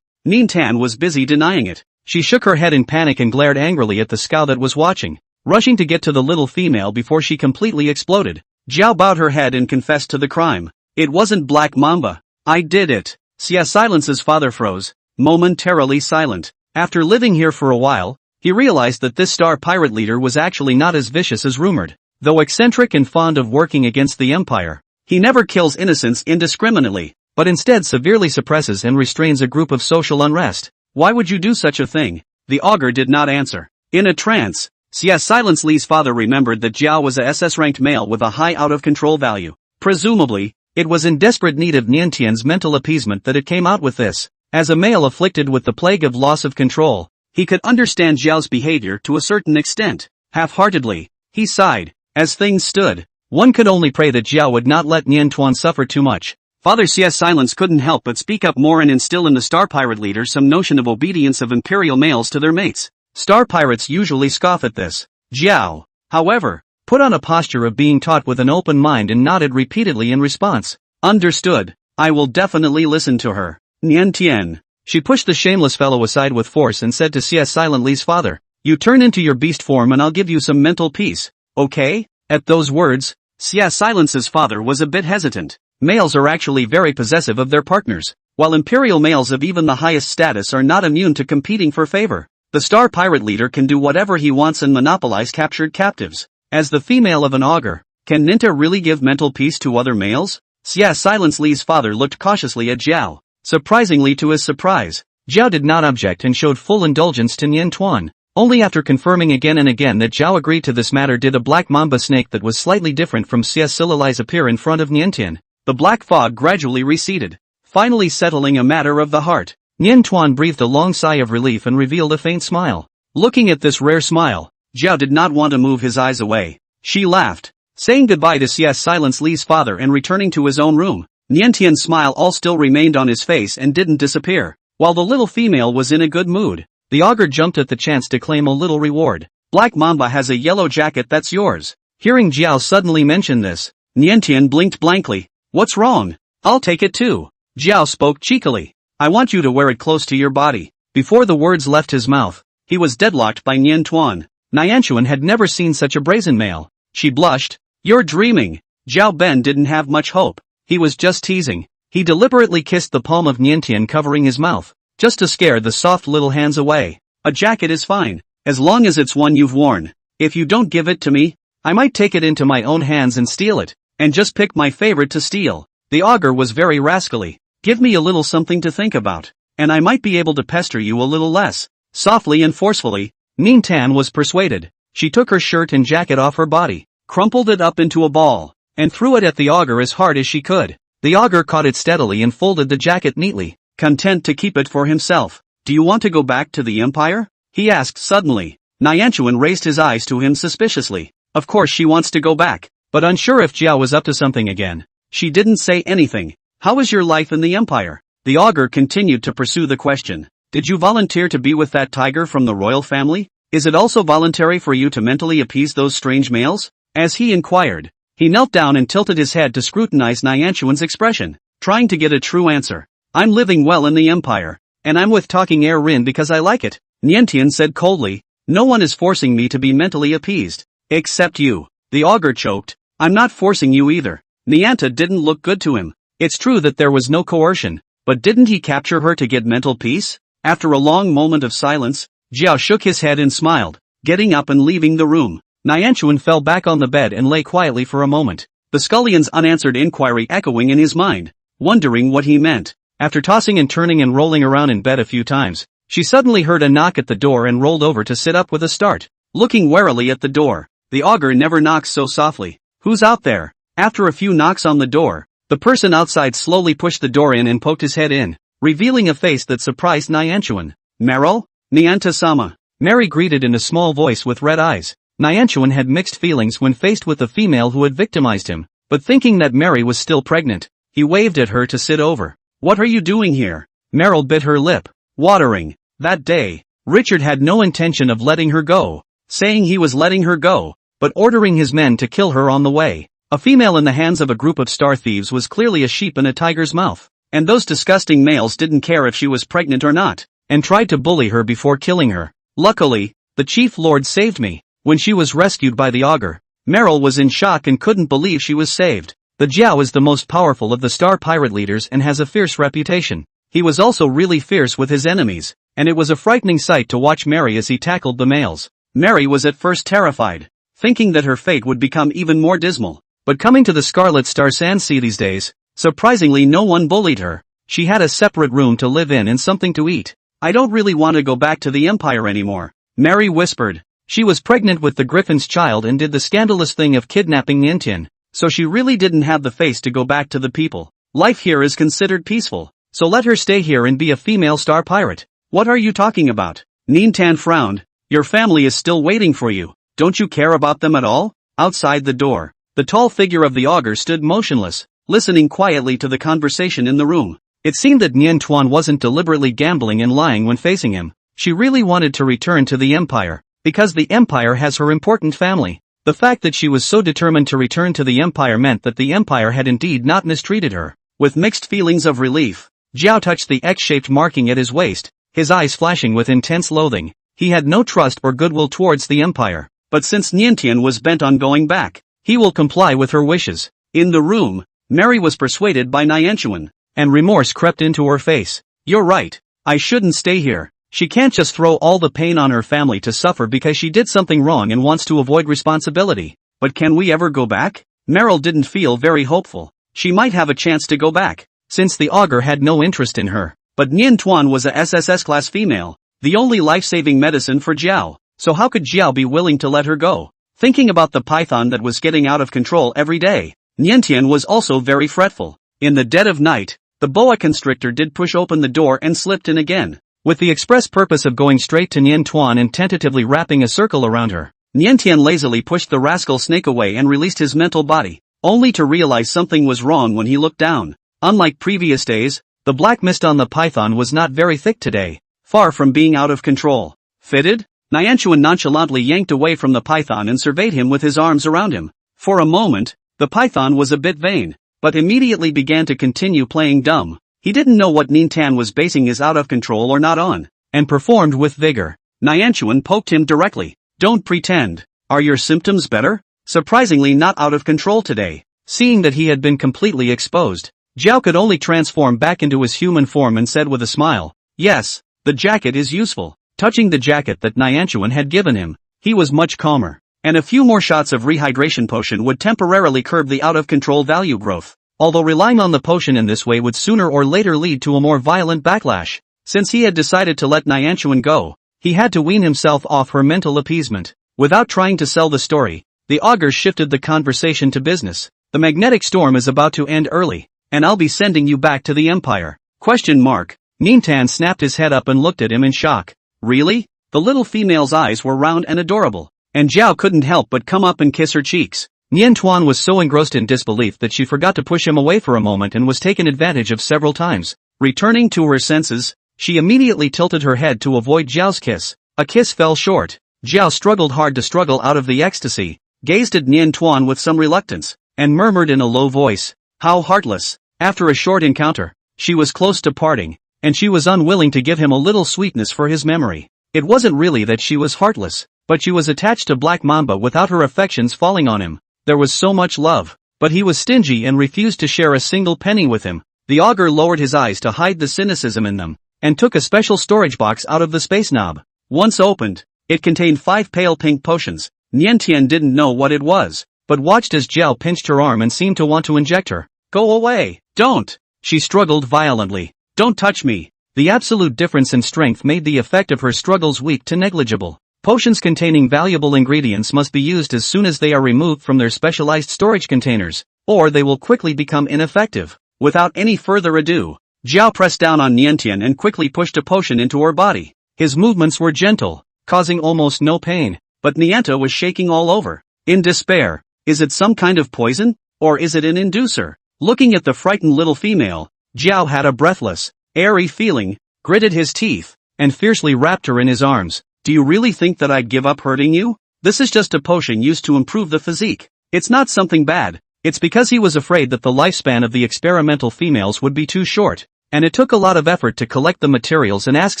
Niantan was busy denying it. She shook her head in panic and glared angrily at the scow that was watching, rushing to get to the little female before she completely exploded. Zhao bowed her head and confessed to the crime. It wasn't Black Mamba. I did it. Silence's father froze, momentarily silent. After living here for a while, he realized that this star pirate leader was actually not as vicious as rumored. Though eccentric and fond of working against the Empire, he never kills innocents indiscriminately, but instead severely suppresses and restrains a group of social unrest. Why would you do such a thing? The Augur did not answer. In a trance, Silence Lee's father remembered that Jiao was a SS-ranked male with a high out-of-control value. Presumably, it was in desperate need of Niantian's mental appeasement that it came out with this. As a male afflicted with the plague of loss of control, he could understand Jiao's behavior to a certain extent. Half-heartedly, he sighed. As things stood, one could only pray that Jiao would not let Niantuan suffer too much. Father Silence couldn't help but speak up more and instill in the Star Pirate leader some notion of obedience of Imperial males to their mates. Star Pirates usually scoff at this. Jiao, however, put on a posture of being taught with an open mind and nodded repeatedly in response. Understood. I will definitely listen to her. Niantian. She pushed the shameless fellow aside with force and said to Silent Lee's father, you turn into your beast form and I'll give you some mental peace. Okay? At those words, Silence's father was a bit hesitant. Males are actually very possessive of their partners, while Imperial males of even the highest status are not immune to competing for favor. The Star Pirate leader can do whatever he wants and monopolize captured captives. As the female of an Augur, can Ninta really give mental peace to other males? Silence Lee's father looked cautiously at Jiao. Surprisingly to his surprise, Jiao did not object and showed full indulgence to Niantuan. Only after confirming again and again that Jiao agreed to this matter did a black mamba snake that was slightly different from Silali's appear in front of Niantian. The black fog gradually receded, finally settling a matter of the heart. Niantuan breathed a long sigh of relief and revealed a faint smile. Looking at this rare smile, Jiao did not want to move his eyes away. She laughed, saying goodbye to Silence Lee's father and returning to his own room. Niantian's smile all still remained on his face and didn't disappear. While the little female was in a good mood, the Augur jumped at the chance to claim a little reward. Black Mamba has a yellow jacket that's yours. Hearing Jiao suddenly mention this, Niantian blinked blankly. What's wrong? I'll take it too. Jiao spoke cheekily. I want you to wear it close to your body. Before the words left his mouth, he was deadlocked by Niantuan. Niantuan had never seen such a brazen male. She blushed. You're dreaming. Jiao Ben didn't have much hope. He was just teasing. He deliberately kissed the palm of Niantian covering his mouth, just to scare the soft little hands away. A jacket is fine, as long as it's one you've worn. If you don't give it to me, I might take it into my own hands and steal it, and just pick my favorite to steal. The Augur was very rascally. Give me a little something to think about, and I might be able to pester you a little less. Softly and forcefully, Niantian was persuaded. She took her shirt and jacket off her body, crumpled it up into a ball, and threw it at the Augur as hard as she could. The Augur caught it steadily and folded the jacket neatly, content to keep it for himself. Do you want to go back to the Empire? He asked suddenly. Niantuan raised his eyes to him suspiciously. Of course she wants to go back, but unsure if Jiao was up to something again. She didn't say anything. How is your life in the Empire? The Augur continued to pursue the question. Did you volunteer to be with that tiger from the royal family? Is it also voluntary for you to mentally appease those strange males? As he inquired, he knelt down and tilted his head to scrutinize Niantuan's expression, trying to get a true answer. I'm living well in the Empire, and I'm with Talking Air Rin because I like it, Niantian said coldly. No one is forcing me to be mentally appeased. Except you. The Augur choked. I'm not forcing you either. Nianta didn't look good to him. It's true that there was no coercion, but didn't he capture her to get mental peace? After a long moment of silence, Jiao shook his head and smiled, getting up and leaving the room. Niantuan fell back on the bed and lay quietly for a moment, the scullion's unanswered inquiry echoing in his mind, wondering what he meant. After tossing and turning and rolling around in bed a few times, she suddenly heard a knock at the door and rolled over to sit up with a start, looking warily at the door. The Augur never knocks so softly. Who's out there? After a few knocks on the door, the person outside slowly pushed the door in and poked his head in, revealing a face that surprised Niantuan. Meryl? Nianta-sama. Mary greeted in a small voice with red eyes. Niantuan had mixed feelings when faced with the female who had victimized him, but thinking that Mary was still pregnant, he waved at her to sit over. What are you doing here? Meryl bit her lip, watering. That day, Richard had no intention of letting her go, saying he was letting her go, but ordering his men to kill her on the way. A female in the hands of a group of star thieves was clearly a sheep in a tiger's mouth, and those disgusting males didn't care if she was pregnant or not, and tried to bully her before killing her. Luckily, the Chief Lord saved me. When she was rescued by the Augur, Meryl was in shock and couldn't believe she was saved. The Jiao is the most powerful of the star pirate leaders and has a fierce reputation. He was also really fierce with his enemies, and it was a frightening sight to watch Mary as he tackled the males. Mary was at first terrified, thinking that her fate would become even more dismal. But coming to the Scarlet Star Sand Sea these days, surprisingly no one bullied her. She had a separate room to live in and something to eat. I don't really want to go back to the Empire anymore, Mary whispered. She was pregnant with the Griffin's child and did the scandalous thing of kidnapping Niantian, so she really didn't have the face to go back to the people. Life here is considered peaceful, so let her stay here and be a female star pirate. What are you talking about? Niantian frowned. Your family is still waiting for you. Don't you care about them at all? Outside the door, the tall figure of the Augur stood motionless, listening quietly to the conversation in the room. It seemed that Niantian wasn't deliberately gambling and lying when facing him. She really wanted to return to the Empire, because the Empire has her important family. The fact that she was so determined to return to the Empire meant that the Empire had indeed not mistreated her. With mixed feelings of relief, Jiao touched the X-shaped marking at his waist, his eyes flashing with intense loathing. He had no trust or goodwill towards the Empire, but since Niantian was bent on going back, he will comply with her wishes. In the room, Mary was persuaded by Niantian, and remorse crept into her face. You're right, I shouldn't stay here. She can't just throw all the pain on her family to suffer because she did something wrong and wants to avoid responsibility. But can we ever go back? Meryl didn't feel very hopeful. She might have a chance to go back, since the Augur had no interest in her. But Niantian was a SSS-class female, the only life-saving medicine for Jiao, so how could Jiao be willing to let her go? Thinking about the python that was getting out of control every day, Niantian was also very fretful. In the dead of night, the boa constrictor did push open the door and slipped in again, with the express purpose of going straight to Niantian and tentatively wrapping a circle around her. Niantian lazily pushed the rascal snake away and released his mental body, only to realize something was wrong when he looked down. Unlike previous days, the black mist on the python was not very thick today, far from being out of control. Fitted? Niantian nonchalantly yanked away from the python and surveyed him with his arms around him. For a moment, the python was a bit vain, but immediately began to continue playing dumb. He didn't know what Niantian was basing his out of control or not on, and performed with vigor. Niantian poked him directly. Don't pretend. Are your symptoms better? Surprisingly not out of control today. Seeing that he had been completely exposed, Jiao could only transform back into his human form and said with a smile, yes, the jacket is useful. Touching the jacket that Niantian had given him, he was much calmer. And a few more shots of rehydration potion would temporarily curb the out-of-control value growth, although relying on the potion in this way would sooner or later lead to a more violent backlash. Since he had decided to let Niantian go, he had to wean himself off her mental appeasement. Without trying to sell the story, the Augur shifted the conversation to business. The magnetic storm is about to end early, and I'll be sending you back to the Empire. ? Niantian snapped his head up and looked at him in shock. Really? The little female's eyes were round and adorable, and Jiao couldn't help but come up and kiss her cheeks. Niantian was so engrossed in disbelief that she forgot to push him away for a moment and was taken advantage of several times. Returning to her senses, she immediately tilted her head to avoid Jiao's kiss. A kiss fell short. Jiao struggled hard to struggle out of the ecstasy, gazed at Niantian with some reluctance, and murmured in a low voice, how heartless. After a short encounter, she was close to parting, and she was unwilling to give him a little sweetness for his memory. It wasn't really that she was heartless, but she was attached to Black Mamba without her affections falling on him. There was so much love, but he was stingy and refused to share a single penny with him. The Augur lowered his eyes to hide the cynicism in them, and took a special storage box out of the space knob. Once opened, it contained 5 pale pink potions. Niantian didn't know what it was, but watched as Jiao pinched her arm and seemed to want to inject her. Go away! Don't! She struggled violently. Don't touch me! The absolute difference in strength made the effect of her struggles weak to negligible. Potions containing valuable ingredients must be used as soon as they are removed from their specialized storage containers, or they will quickly become ineffective. Without any further ado, Jiao pressed down on Niantian and quickly pushed a potion into her body. His movements were gentle, causing almost no pain, but Niantian was shaking all over. In despair, is it some kind of poison, or is it an inducer? Looking at the frightened little female, Jiao had a breathless, airy feeling, gritted his teeth, and fiercely wrapped her in his arms. Do you really think that I'd give up hurting you? This is just a potion used to improve the physique. It's not something bad. It's because he was afraid that the lifespan of the experimental females would be too short, and it took a lot of effort to collect the materials and ask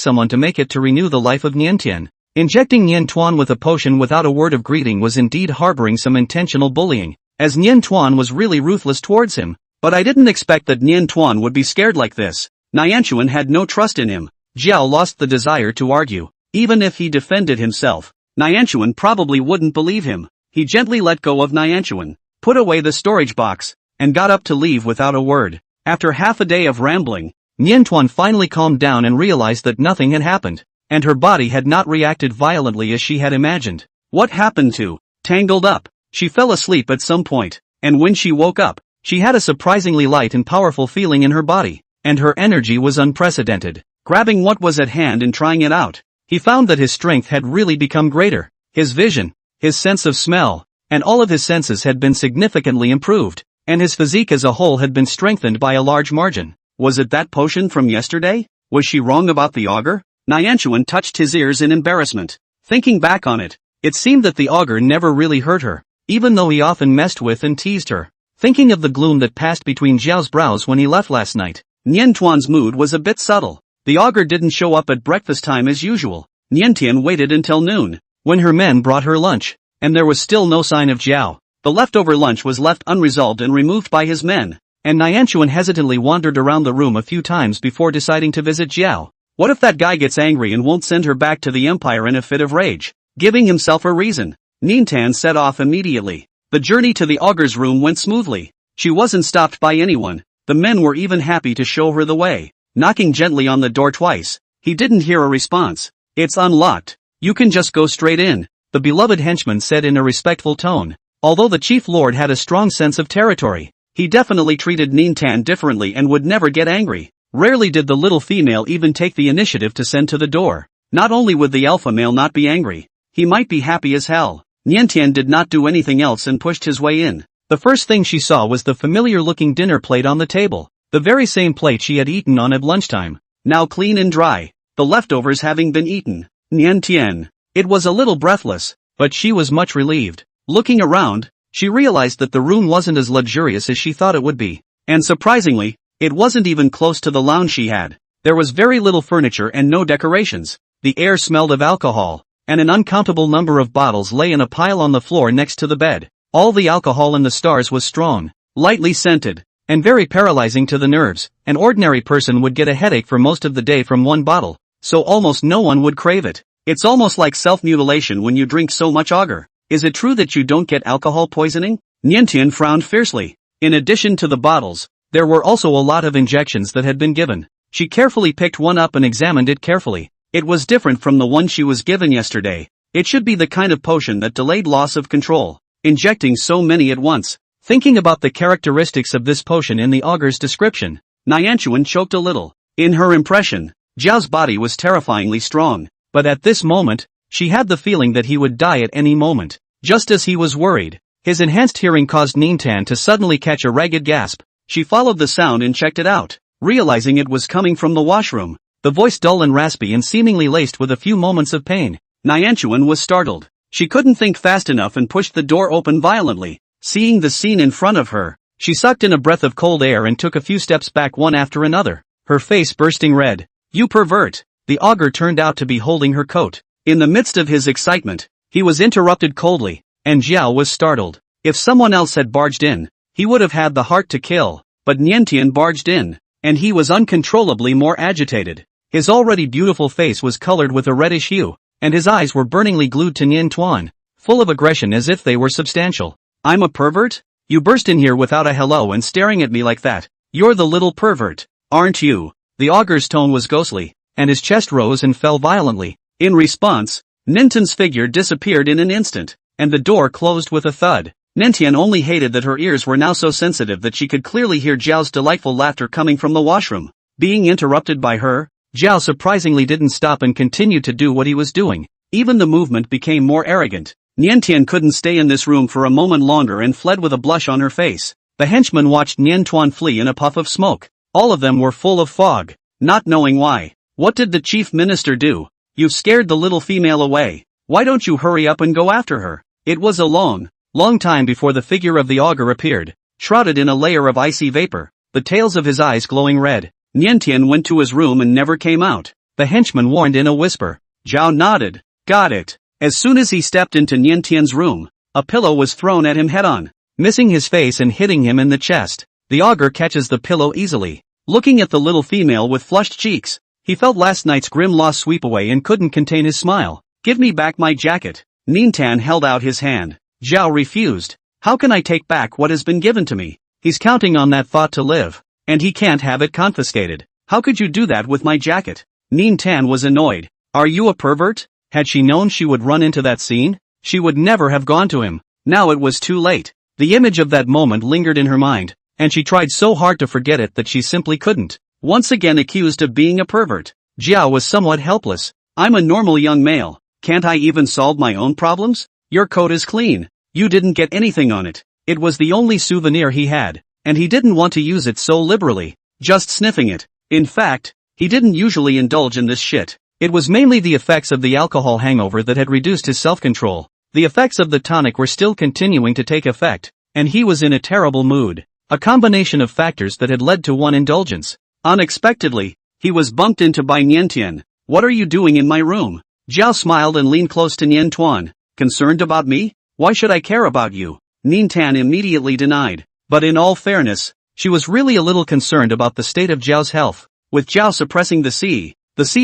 someone to make it to renew the life of Niantian. Injecting Niantian with a potion without a word of greeting was indeed harboring some intentional bullying. as Nian Tuan was really ruthless towards him. But I didn't expect that Nian Tuan would be scared like this. Nianchuan had no trust in him. Jiao lost the desire to argue. Even if he defended himself, Nianchuan probably wouldn't believe him. He gently let go of Nianchuan, put away the storage box, and got up to leave without a word. After half a day of rambling, Nian Tuan finally calmed down and realized that nothing had happened, and her body had not reacted violently as she had imagined. What happened to Tangled Up? She fell asleep at some point, and when she woke up, she had a surprisingly light and powerful feeling in her body, and her energy was unprecedented. Grabbing what was at hand and trying it out, he found that his strength had really become greater. His vision, his sense of smell, and all of his senses had been significantly improved, and his physique as a whole had been strengthened by a large margin. Was it that potion from yesterday? Was she wrong about the Augur? Nianchuan touched his ears in embarrassment. Thinking back on it, it seemed that the Augur never really hurt her, even though he often messed with and teased her. Thinking of the gloom that passed between Zhao's brows when he left last night, Nian Tuan's mood was a bit subtle. The Augur didn't show up at breakfast time as usual. Niantian waited until noon, when her men brought her lunch, and there was still no sign of Zhao. The leftover lunch was left unresolved and removed by his men, and Nianchuan hesitantly wandered around the room a few times before deciding to visit Zhao. What if that guy gets angry and won't send her back to the Empire in a fit of rage? Giving himself a reason, Nintan set off immediately. The journey to the Augur's room went smoothly. She wasn't stopped by anyone. The men were even happy to show her the way. Knocking gently on the door twice, he didn't hear a response. It's unlocked. You can just go straight in, the beloved henchman said in a respectful tone. Although the chief lord had a strong sense of territory, he definitely treated Nintan differently and would never get angry. Rarely did the little female even take the initiative to send to the door. Not only would the alpha male not be angry, he might be happy as hell. Niantian did not do anything else and pushed his way in. The first thing she saw was the familiar-looking dinner plate on the table, the very same plate she had eaten on at lunchtime, now clean and dry, the leftovers having been eaten. Niantian. It was a little breathless, but she was much relieved. Looking around, she realized that the room wasn't as luxurious as she thought it would be, and surprisingly, it wasn't even close to the lounge she had. There was very little furniture and no decorations. The air smelled of alcohol, and an uncountable number of bottles lay in a pile on the floor next to the bed. All the alcohol in the stars was strong, lightly scented, and very paralyzing to the nerves. An ordinary person would get a headache for most of the day from one bottle, so almost no one would crave it. It's almost like self-mutilation when you drink so much Augur. Is it true that you don't get alcohol poisoning? Niantian frowned fiercely. In addition to the bottles, there were also a lot of injections that had been given. She carefully picked one up and examined it carefully. It was different from the one she was given yesterday. It should be the kind of potion that delayed loss of control. Injecting so many at once. Thinking about the characteristics of this potion in the Augur's description, Nianchuan choked a little. In her impression, Zhao's body was terrifyingly strong, but at this moment, she had the feeling that he would die at any moment. Just as he was worried, his enhanced hearing caused Nintan to suddenly catch a ragged gasp. She followed the sound and checked it out, realizing it was coming from the washroom, the voice dull and raspy and seemingly laced with a few moments of pain. Nianchuan was startled. She couldn't think fast enough and pushed the door open violently. Seeing the scene in front of her, she sucked in a breath of cold air and took a few steps back one after another, her face bursting red. You pervert! The Augur turned out to be holding her coat. In the midst of his excitement, he was interrupted coldly, and Zhao was startled. If someone else had barged in, he would have had the heart to kill, but Niantian barged in, and he was uncontrollably more agitated. His already beautiful face was colored with a reddish hue, and his eyes were burningly glued to Nian Tuan, full of aggression as if they were substantial. I'm a pervert? You burst in here without a hello and staring at me like that. You're the little pervert, aren't you? The Augur's tone was ghostly, and his chest rose and fell violently. In response, Nintan's figure disappeared in an instant, and the door closed with a thud. Nintian only hated that her ears were now so sensitive that she could clearly hear Zhao's delightful laughter coming from the washroom. Being interrupted by her, Zhao surprisingly didn't stop and continued to do what he was doing. Even the movement became more arrogant. Niantian couldn't stay in this room for a moment longer and fled with a blush on her face. The henchmen watched Nian Tuan flee in a puff of smoke. All of them were full of fog, not knowing why. What did the chief minister do? You've scared the little female away. Why don't you hurry up and go after her? It was a long time before the figure of the Augur appeared, shrouded in a layer of icy vapor, the tails of his eyes glowing red. Niantian went to his room and never came out. The henchman warned in a whisper. Zhao nodded. Got it. As soon as he stepped into Niantian's room, a pillow was thrown at him head-on. missing his face and hitting him in the chest. The Augur catches the pillow easily. Looking at the little female with flushed cheeks, he felt last night's grim loss sweep away and couldn't contain his smile. "Give me back my jacket." Nintan held out his hand. Zhao refused. "How can I take back what has been given to me?" He's counting on that thought to live. And he can't have it confiscated. "How could you do that with my jacket?" Nintan was annoyed. "Are you a pervert?" Had she known she would run into that scene, she would never have gone to him. Now it was too late. The image of that moment lingered in her mind, and she tried so hard to forget it that she simply couldn't. Once again accused of being a pervert, Zhao was somewhat helpless. "I'm a normal young male. Can't I even solve my own problems? Your coat is clean. You didn't get anything on it." It was the only souvenir he had, and he didn't want to use it so liberally, just sniffing it. In fact, he didn't usually indulge in this shit. It was mainly the effects of the alcohol hangover that had reduced his self-control. The effects of the tonic were still continuing to take effect, and he was in a terrible mood. A combination of factors that had led to one indulgence. Unexpectedly, he was bumped into by Niantian. "What are you doing in my room?" Zhao smiled and leaned close to Nian Tuan. "Concerned about me? Why should I care about you?" Nintan immediately denied. But in all fairness, she was really a little concerned about the state of Zhao's health. With Zhao suppressing the sea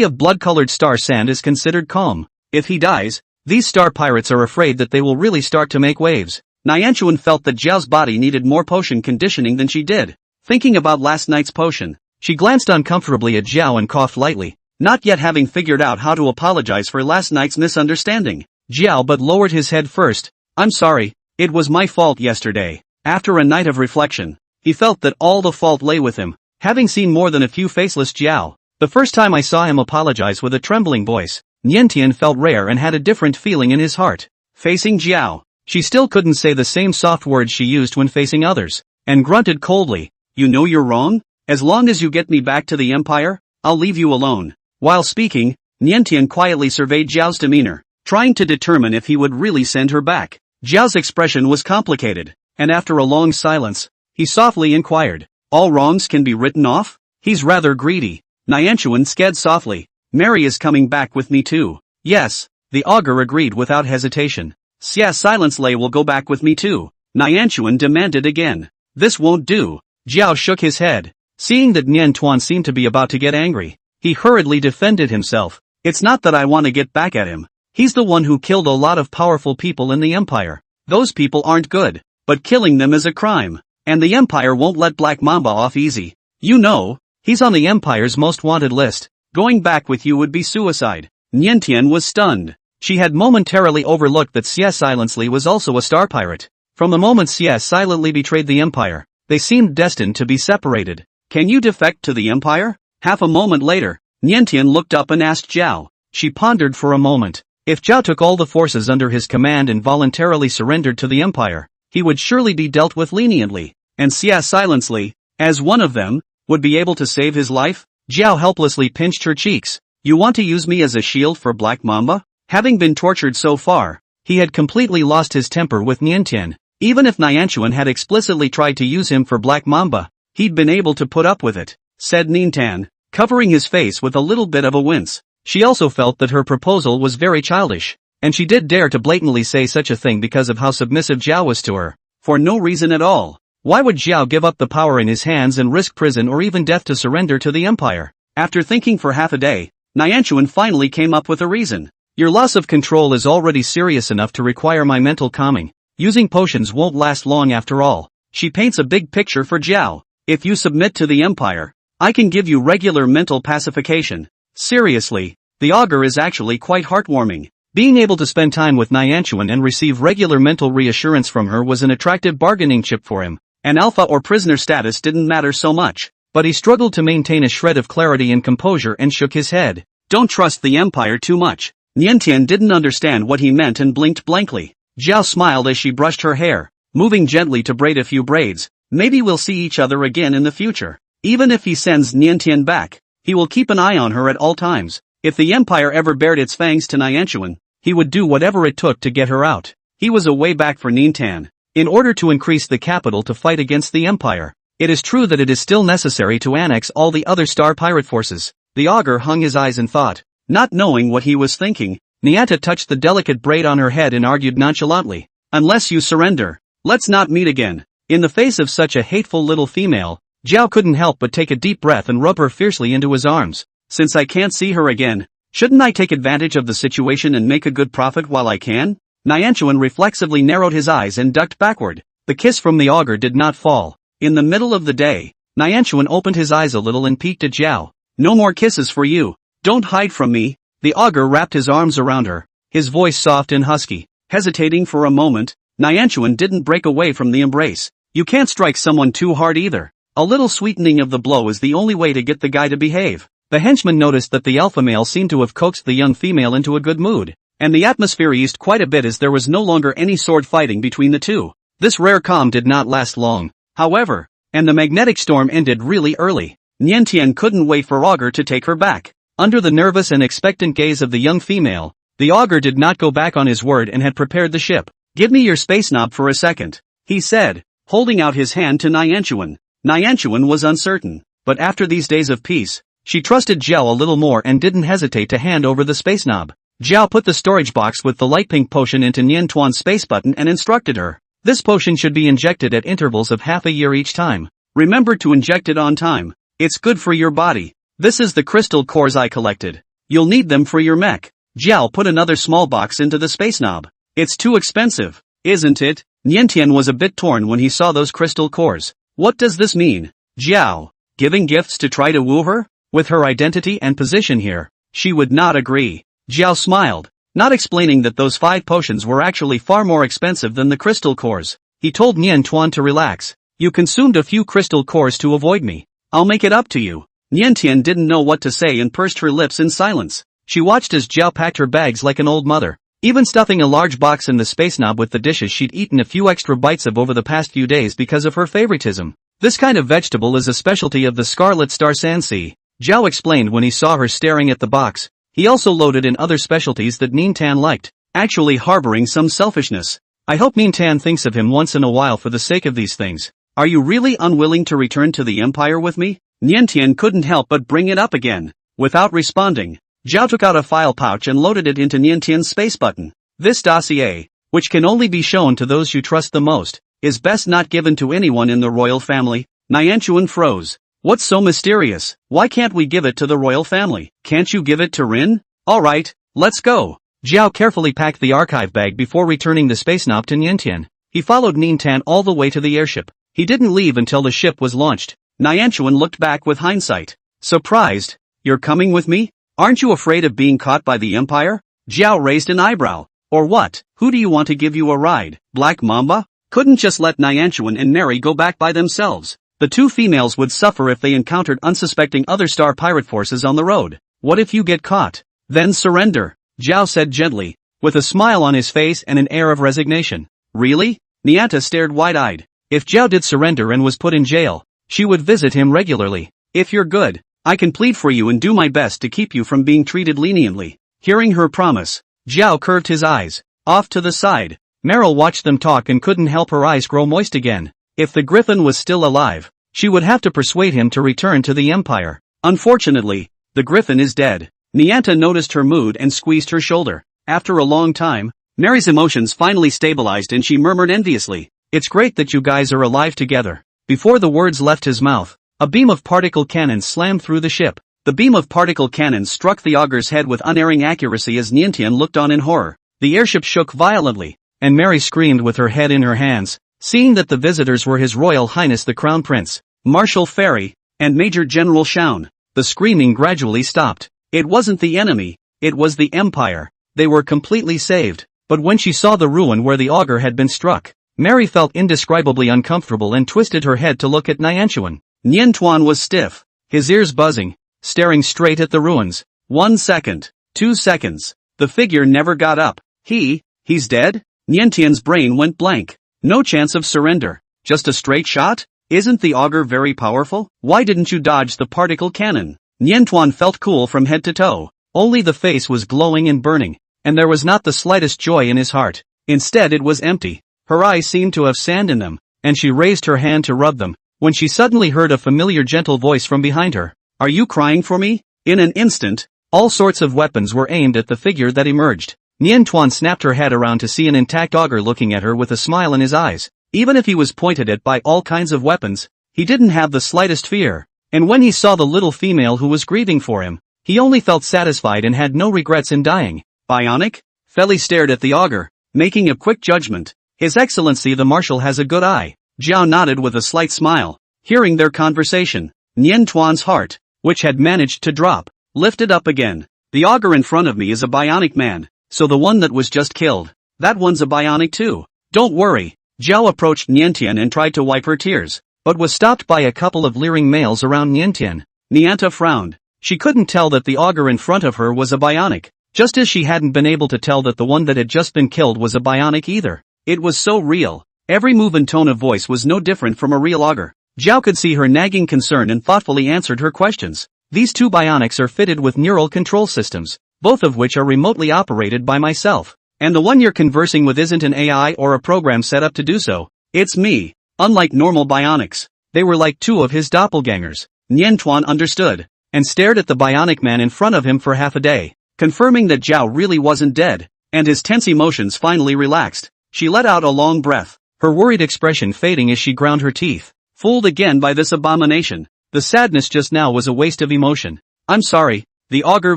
of blood-colored star sand is considered calm. If he dies, these star pirates are afraid that they will really start to make waves. Nianchuan felt that Zhao's body needed more potion conditioning than she did. Thinking about last night's potion, she glanced uncomfortably at Zhao and coughed lightly, not yet having figured out how to apologize for last night's misunderstanding. Zhao but lowered his head first. "I'm sorry, it was my fault yesterday." After a night of reflection, he felt that all the fault lay with him, having seen more than a few faceless Zhao. The first time I saw him apologize with a trembling voice, Niantian felt rare and had a different feeling in his heart. Facing Zhao, she still couldn't say the same soft words she used when facing others, and grunted coldly, "You know you're wrong? As long as you get me back to the Empire, I'll leave you alone." While speaking, Niantian quietly surveyed Zhao's demeanor, trying to determine if he would really send her back. Zhao's expression was complicated, and after a long silence, he softly inquired, "All wrongs can be written off?" "He's rather greedy." Nianchuan said softly, "Mary is coming back with me too." "Yes," the Augur agreed without hesitation. "Xia Silence Lei will go back with me too," Nianchuan demanded again. "This won't do." Zhao shook his head. Seeing that Nian Tuan seemed to be about to get angry, he hurriedly defended himself. "It's not that I want to get back at him. He's the one who killed a lot of powerful people in the Empire. Those people aren't good, but killing them is a crime, and the Empire won't let Black Mamba off easy. You know, he's on the Empire's most wanted list. Going back with you would be suicide." Niantian was stunned. She had momentarily overlooked that Xie Silently was also a star pirate. From the moment Xie silently betrayed the Empire, they seemed destined to be separated. "Can you defect to the Empire?" Half a moment later, Niantian looked up and asked Zhao. She pondered for a moment. If Zhao took all the forces under his command and voluntarily surrendered to the Empire, he would surely be dealt with leniently, and Xia Silently, as one of them, would be able to save his life? Zhao helplessly pinched her cheeks. "You want to use me as a shield for Black Mamba?" Having been tortured so far, he had completely lost his temper with Niantian. Even if Nianchuan had explicitly tried to use him for Black Mamba, he'd been able to put up with it, said Nintan, covering his face with a little bit of a wince. She also felt that her proposal was very childish, and she did dare to blatantly say such a thing because of how submissive Zhao was to her. For no reason at all. Why would Zhao give up the power in his hands and risk prison or even death to surrender to the Empire? After thinking for half a day, Nianchuan finally came up with a reason. "Your loss of control is already serious enough to require my mental calming. Using potions won't last long after all." She paints a big picture for Zhao. "If you submit to the Empire, I can give you regular mental pacification." Seriously, the Augur is actually quite heartwarming. Being able to spend time with Nianchuan and receive regular mental reassurance from her was an attractive bargaining chip for him. An alpha or prisoner status didn't matter so much, but he struggled to maintain a shred of clarity and composure and shook his head. "Don't trust the Empire too much." Niantian didn't understand what he meant and blinked blankly. Zhao smiled as she brushed her hair, moving gently to braid a few braids. "Maybe we'll see each other again in the future. Even if he sends Niantian back, he will keep an eye on her at all times. If the Empire ever bared its fangs to Nianchuan, he would do whatever it took to get her out." He was a way back for Nintan. In order to increase the capital to fight against the Empire, it is true that it is still necessary to annex all the other star pirate forces. The Augur hung his eyes in thought. Not knowing what he was thinking, Nianta touched the delicate braid on her head and argued nonchalantly, "Unless you surrender, Let's not meet again. In the face of such a hateful little female, Zhao couldn't help but take a deep breath and rub her fiercely into his arms. Since I can't see her again, shouldn't I take advantage of the situation and make a good profit while I can? Nianchuan reflexively narrowed his eyes and ducked backward. The kiss from the augur did not fall. In the middle of the day, Nianchuan opened his eyes a little and peeked at Zhao. No more kisses for you. Don't hide from me. The augur wrapped his arms around her, his voice soft and husky. Hesitating for a moment, Nianchuan didn't break away from the embrace. You can't strike someone too hard either. A little sweetening of the blow is the only way to get the guy to behave. The henchman noticed that the alpha male seemed to have coaxed the young female into a good mood, and the atmosphere eased quite a bit as there was no longer any sword fighting between the two. This rare calm did not last long, however, and the magnetic storm ended really early. Niantian couldn't wait for Augur to take her back. Under the nervous and expectant gaze of the young female, the augur did not go back on his word and had prepared the ship. Give me your space knob for a second, he said, holding out his hand to Nianchuan. Nianchuan was uncertain, but after these days of peace, she trusted Zhao a little more and didn't hesitate to hand over the space knob. Zhao put the storage box with the light pink potion into Niantuan's space button and instructed her. This potion should be injected at intervals of half a year each time. Remember to inject it on time. It's good for your body. This is the crystal cores I collected. You'll need them for your mech. Zhao put another small box into the space knob. It's too expensive, isn't it? Niantian was a bit torn when he saw those crystal cores. What does this mean? Zhao, giving gifts to try to woo her? With her identity and position here, she would not agree. Zhao smiled, not explaining that those 5 potions were actually far more expensive than the crystal cores. He told Niantuan to relax. You consumed a few crystal cores to avoid me. I'll make it up to you. Niantian didn't know what to say and pursed her lips in silence. She watched as Zhao packed her bags like an old mother, even stuffing a large box in the space knob with the dishes she'd eaten a few extra bites of over the past few days because of her favoritism. This kind of vegetable is a specialty of the Scarlet Star Sand Sea, Zhao explained when he saw her staring at the box. He also loaded in other specialties that Niantian liked, actually harboring some selfishness. I hope Niantian thinks of him once in a while for the sake of these things. Are you really unwilling to return to the Empire with me? Niantian couldn't help but bring it up again. Without responding, Zhao took out a file pouch and loaded it into Niantian's space button. This dossier, which can only be shown to those you trust the most, is best not given to anyone in the royal family. Nianchuan froze. What's so mysterious? Why can't we give it to the royal family? Can't you give it to Rin? Alright, let's go. Zhao carefully packed the archive bag before returning the space knob to Niantian. He followed Niantian all the way to the airship. He didn't leave until the ship was launched. Nianchuan looked back with hindsight. Surprised? You're coming with me? Aren't you afraid of being caught by the Empire? Zhao raised an eyebrow. Or what? Who do you want to give you a ride? Black Mamba? Couldn't just let Nianchuan and Mary go back by themselves. The 2 females would suffer if they encountered unsuspecting other star pirate forces on the road. What if you get caught? Then surrender, Zhao said gently, with a smile on his face and an air of resignation. Really? Nianta stared wide-eyed. If Zhao did surrender and was put in jail, she would visit him regularly. If you're good, I can plead for you and do my best to keep you from being treated leniently. Hearing her promise, Zhao curved his eyes. Off to the side, Meryl watched them talk and couldn't help her eyes grow moist again. If the griffin was still alive, she would have to persuade him to return to the Empire. Unfortunately, the griffin is dead. Nianta noticed her mood and squeezed her shoulder. After a long time, Mary's emotions finally stabilized and she murmured enviously, "It's great that you guys are alive together." Before the words left his mouth, a beam of particle cannons slammed through the ship. The beam of particle cannons struck the augur's head with unerring accuracy as Niantian looked on in horror. The airship shook violently, and Mary screamed with her head in her hands, seeing that the visitors were His Royal Highness the Crown Prince, Marshal Ferry, and Major General Shaun. The screaming gradually stopped. It wasn't the enemy, it was the Empire. They were completely saved. But when she saw the ruin where the augur had been struck, Mary felt indescribably uncomfortable and twisted her head to look at Nianchuan. Niantuan was stiff, his ears buzzing, staring straight at the ruins. 1 second, 2 seconds. The figure never got up. He's dead? Niantian's brain went blank. No chance of surrender. Just a straight shot? Isn't the augur very powerful? Why didn't you dodge the particle cannon? Niantuan felt cool from head to toe. Only the face was glowing and burning, and there was not the slightest joy in his heart. Instead it was empty. Her eyes seemed to have sand in them, and she raised her hand to rub them, when she suddenly heard a familiar gentle voice from behind her. Are you crying for me? In an instant, all sorts of weapons were aimed at the figure that emerged. Niantuan snapped her head around to see an intact augur looking at her with a smile in his eyes. Even if he was pointed at by all kinds of weapons, he didn't have the slightest fear. And when he saw the little female who was grieving for him, he only felt satisfied and had no regrets in dying. Bionic? Feli stared at the Augur, making a quick judgment. His Excellency the Marshal has a good eye. Zhao nodded with a slight smile. Hearing their conversation, Nian Tuan's heart, which had managed to drop, lifted up again. The Augur in front of me is a bionic man, so the one that was just killed, that one's a bionic too. Don't worry. Zhao approached Niantian and tried to wipe her tears, but was stopped by a couple of leering males around Niantian. Nianta frowned. She couldn't tell that the Augur in front of her was a bionic, just as she hadn't been able to tell that the one that had just been killed was a bionic either. It was so real. Every move and tone of voice was no different from a real Augur. Zhao could see her nagging concern and thoughtfully answered her questions. These two bionics are fitted with neural control systems, both of which are remotely operated by myself. And the one you're conversing with isn't an AI or a program set up to do so. It's me. Unlike normal bionics, they were like two of his doppelgangers. Nian Tuan understood, and stared at the bionic man in front of him for half a day, confirming that Zhao really wasn't dead, and his tense emotions finally relaxed. She let out a long breath, her worried expression fading as she ground her teeth. Fooled again by this abomination. The sadness just now was a waste of emotion. I'm sorry, the Augur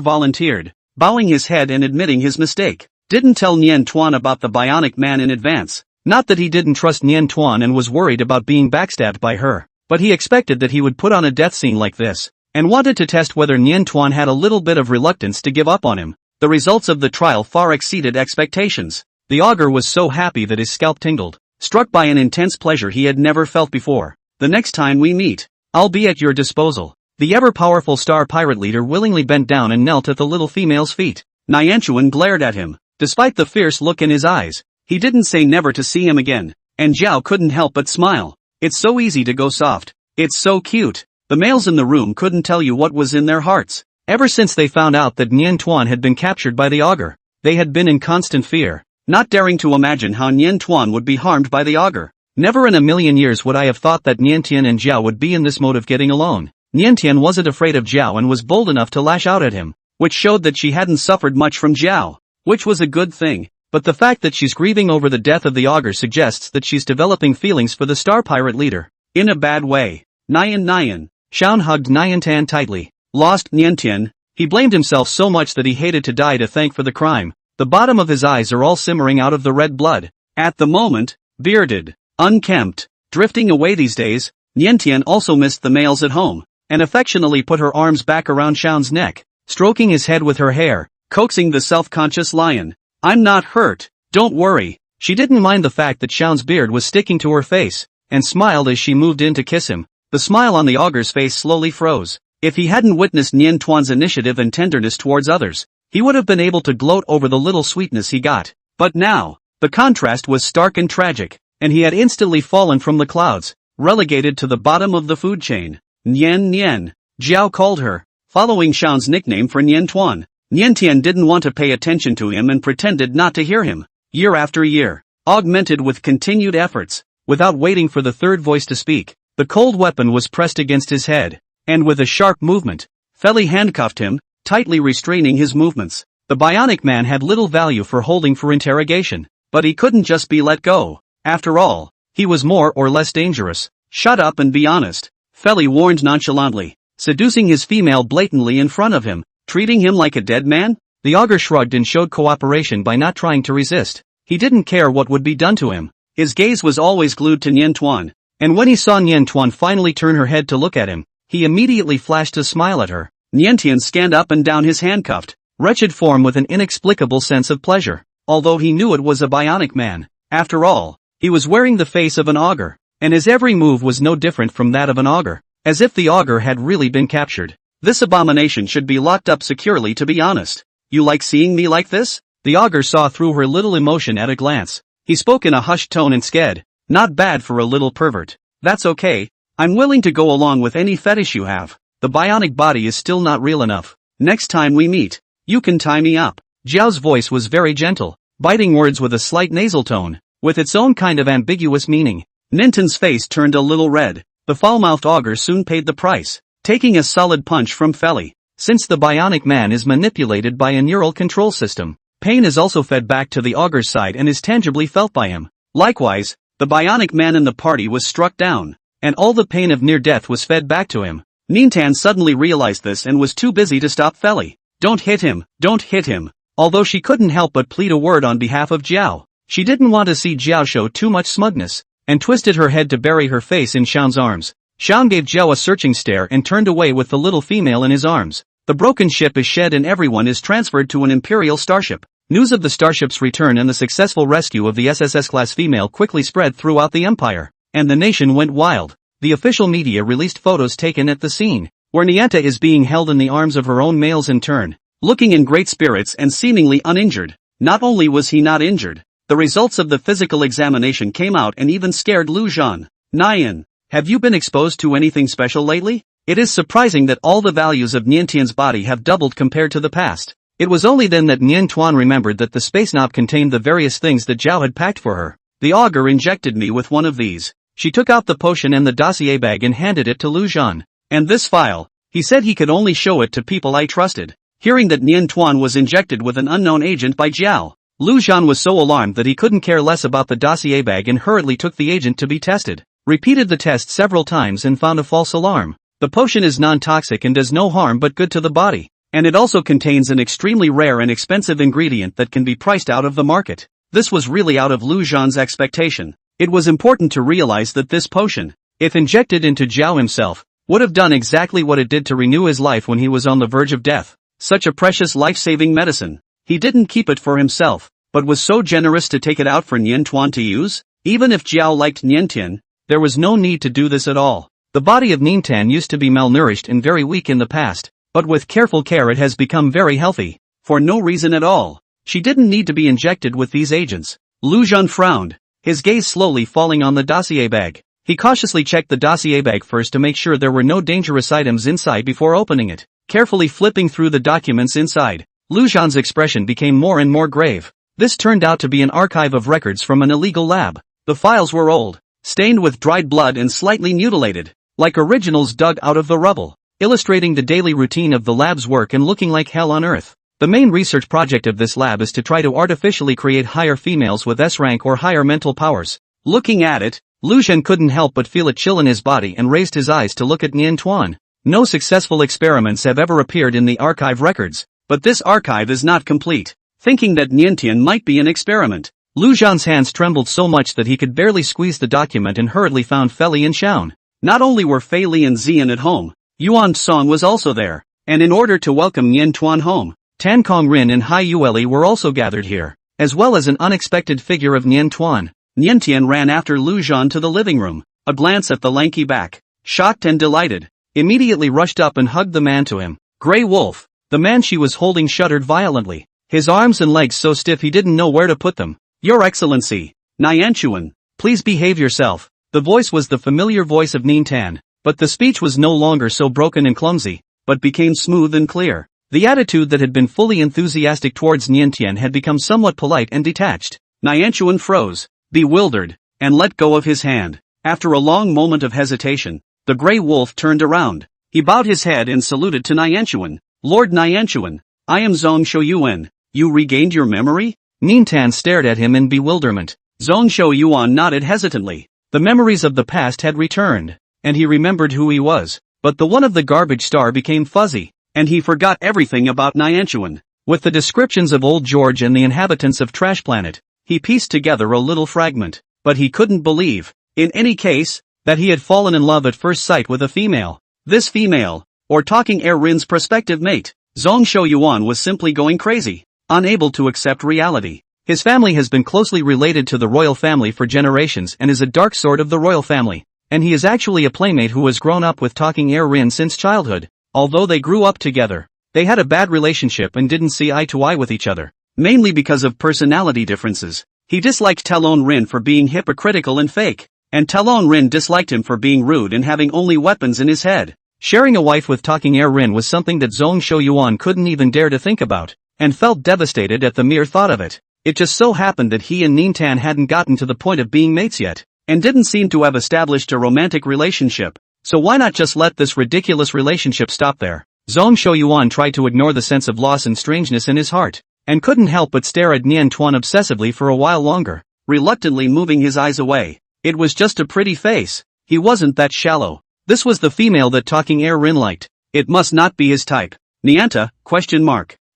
volunteered, bowing his head and admitting his mistake. Didn't tell Nian Tuan about the bionic man in advance. Not that he didn't trust Nian Tuan and was worried about being backstabbed by her, but he expected that he would put on a death scene like this, and wanted to test whether Nian Tuan had a little bit of reluctance to give up on him. The results of the trial far exceeded expectations. The Augur was so happy that his scalp tingled, struck by an intense pleasure he had never felt before. The next time we meet, I'll be at your disposal. The ever-powerful star pirate leader willingly bent down and knelt at the little female's feet. Nianchuan glared at him. Despite the fierce look in his eyes, he didn't say never to see him again, and Zhao couldn't help but smile. It's so easy to go soft. It's so cute. The males in the room couldn't tell you what was in their hearts. Ever since they found out that Nian Tuan had been captured by the Augur, they had been in constant fear, not daring to imagine how Nian Tuan would be harmed by the Augur. Never in a million years would I have thought that Niantian and Zhao would be in this mode of getting alone. Niantian wasn't afraid of Zhao and was bold enough to lash out at him, which showed that she hadn't suffered much from Zhao, which was a good thing. But the fact that she's grieving over the death of the Augur suggests that she's developing feelings for the star pirate leader. In a bad way. Nian. Shaun hugged Niantian tightly. Lost Niantian. He blamed himself so much that he hated to die to thank for the crime. The bottom of his eyes are all simmering out of the red blood. At the moment, bearded, unkempt, drifting away these days, Niantian also missed the males at home, and affectionately put her arms back around Shaun's neck, stroking his head with her hair, coaxing the self-conscious lion. I'm not hurt, don't worry. She didn't mind the fact that Shaun's beard was sticking to her face, and smiled as she moved in to kiss him. The smile on the Augur's face slowly froze. If he hadn't witnessed Nian Tuan's initiative and tenderness towards others, he would have been able to gloat over the little sweetness he got. But now, the contrast was stark and tragic, and he had instantly fallen from the clouds, relegated to the bottom of the food chain. Nian, Zhao called her, following Shaun's nickname for Nian Tuan. Niantian didn't want to pay attention to him and pretended not to hear him. Year after year, augmented with continued efforts, without waiting for the third voice to speak, the cold weapon was pressed against his head, and with a sharp movement, Feli handcuffed him, tightly restraining his movements. The bionic man had little value for holding for interrogation, but he couldn't just be let go. After all, he was more or less dangerous. Shut up and be honest, Feli warned nonchalantly, seducing his female blatantly in front of him, treating him like a dead man? The Augur shrugged and showed cooperation by not trying to resist. He didn't care what would be done to him. His gaze was always glued to Nian Tuan, and when he saw Nian Tuan finally turn her head to look at him, he immediately flashed a smile at her. Niantian scanned up and down his handcuffed, wretched form with an inexplicable sense of pleasure, although he knew it was a bionic man. After all, he was wearing the face of an Augur, and his every move was no different from that of an Augur, as if the Augur had really been captured. This abomination should be locked up securely, to be honest. You like seeing me like this? The Augur saw through her little emotion at a glance. He spoke in a hushed tone and said, not bad for a little pervert. That's okay. I'm willing to go along with any fetish you have. The bionic body is still not real enough. Next time we meet, you can tie me up. Zhao's voice was very gentle, biting words with a slight nasal tone, with its own kind of ambiguous meaning. Ninten's face turned a little red. The foul-mouthed Augur soon paid the price, taking a solid punch from Feli. Since the bionic man is manipulated by a neural control system, pain is also fed back to the Augur's side and is tangibly felt by him. Likewise, The bionic man in the party was struck down, and all the pain of near death was fed back to him. Nintan suddenly realized this and was too busy to stop Feli. Don't hit him, don't hit him. Although she couldn't help but plead a word on behalf of Jiao. She didn't want to see Jiao show too much smugness, and twisted her head to bury her face in Xiao's arms. Xiao gave Jiao a searching stare and turned away with the little female in his arms. The broken ship is shed and everyone is transferred to an Imperial starship. News of the starship's return and the successful rescue of the SSS-class female quickly spread throughout the Empire, and the nation went wild. The official media released photos taken at the scene, where Nienta is being held in the arms of her own males in turn, looking in great spirits and seemingly uninjured. Not only was he not injured, the results of the physical examination came out and even scared Lu Zhan. Nian, have you been exposed to anything special lately? It is surprising that all the values of Niantian's body have doubled compared to the past. It was only then that Nian Tuan remembered that the space knob contained the various things that Zhao had packed for her. The Augur injected me with one of these. She took out the potion and the dossier bag and handed it to Lu Zhan. And this file, he said he could only show it to people I trusted. Hearing that Nian Tuan was injected with an unknown agent by Jiao, Lu Zhan was so alarmed that he couldn't care less about the dossier bag and hurriedly took the agent to be tested. Repeated the test several times and found a false alarm. The potion is non-toxic and does no harm but good to the body. And it also contains an extremely rare and expensive ingredient that can be priced out of the market. This was really out of Lu Zhan's expectation. It was important to realize that this potion, if injected into Jiao himself, would have done exactly what it did to renew his life when he was on the verge of death. Such a precious life-saving medicine. He didn't keep it for himself, but was so generous to take it out for Nian Tuan to use. Even if Jiao liked Niantian, there was no need to do this at all. The body of Nintan used to be malnourished and very weak in the past, but with careful care it has become very healthy. For no reason at all. She didn't need to be injected with these agents. Lu Zhan frowned, his gaze slowly falling on the dossier bag. He cautiously checked the dossier bag first to make sure there were no dangerous items inside before opening it. Carefully flipping through the documents inside, Lu Zhan's expression became more and more grave. This turned out to be an archive of records from an illegal lab. The files were old, stained with dried blood and slightly mutilated, like originals dug out of the rubble, illustrating the daily routine of the lab's work and looking like hell on earth. The main research project of this lab is to try to artificially create higher females with S-rank or higher mental powers. Looking at it, Lu Zhan couldn't help but feel a chill in his body and raised his eyes to look at Nian Tuan. No successful experiments have ever appeared in the archive records, but this archive is not complete. Thinking that Niantian might be an experiment, Lu Zhan's hands trembled so much that he could barely squeeze the document and hurriedly found Feli and Xiao. Not only were Fei Li and Xian at home, Yuan Song was also there, and in order to welcome Nian Tuan home, Tan Kong Rin and Hai Yueli were also gathered here, as well as an unexpected figure of Nian Tuan. Niantian ran after Lu Zhan to the living room, a glance at the lanky back, shocked and delighted, immediately rushed up and hugged the man to him. Grey Wolf, the man she was holding shuddered violently, his arms and legs so stiff he didn't know where to put them. Your Excellency, Nianchuan, please behave yourself. The voice was the familiar voice of Nintan, but the speech was no longer so broken and clumsy, but became smooth and clear. The attitude that had been fully enthusiastic towards Niantian had become somewhat polite and detached. Nianchuan froze, bewildered, and let go of his hand. After a long moment of hesitation, the Grey Wolf turned around. He bowed his head and saluted to Nianchuan. Lord Nianchuan, I am Zhong Shouyuan. You regained your memory? Nintan stared at him in bewilderment. Zhong Shouyuan nodded hesitantly. The memories of the past had returned, and he remembered who he was, but the one of the garbage star became fuzzy, and he forgot everything about Nianchuan. With the descriptions of Old George and the inhabitants of Trash Planet, he pieced together a little fragment, but he couldn't believe, in any case, that he had fallen in love at first sight with a female. This female, or Talking Air Rin's prospective mate, Zhong Shouyuan was simply going crazy, unable to accept reality. His family has been closely related to the royal family for generations and is a dark sort of the royal family, and he is actually a playmate who has grown up with Talking Air Rin since childhood. Although they grew up together, they had a bad relationship and didn't see eye to eye with each other, mainly because of personality differences. He disliked Talon Rin for being hypocritical and fake, and Talon Rin disliked him for being rude and having only weapons in his head. Sharing a wife with Talking Air Rin was something that Zhong Shouyuan couldn't even dare to think about, and felt devastated at the mere thought of it. It just so happened that he and Nintan hadn't gotten to the point of being mates yet, and didn't seem to have established a romantic relationship, so why not just let this ridiculous relationship stop there? Zhong Shouyuan tried to ignore the sense of loss and strangeness in his heart, and couldn't help but stare at Nian Tuan obsessively for a while longer, reluctantly moving his eyes away. It was just a pretty face. He wasn't that shallow. This was the female that Talking Air Rin liked. It must not be his type. Nianta?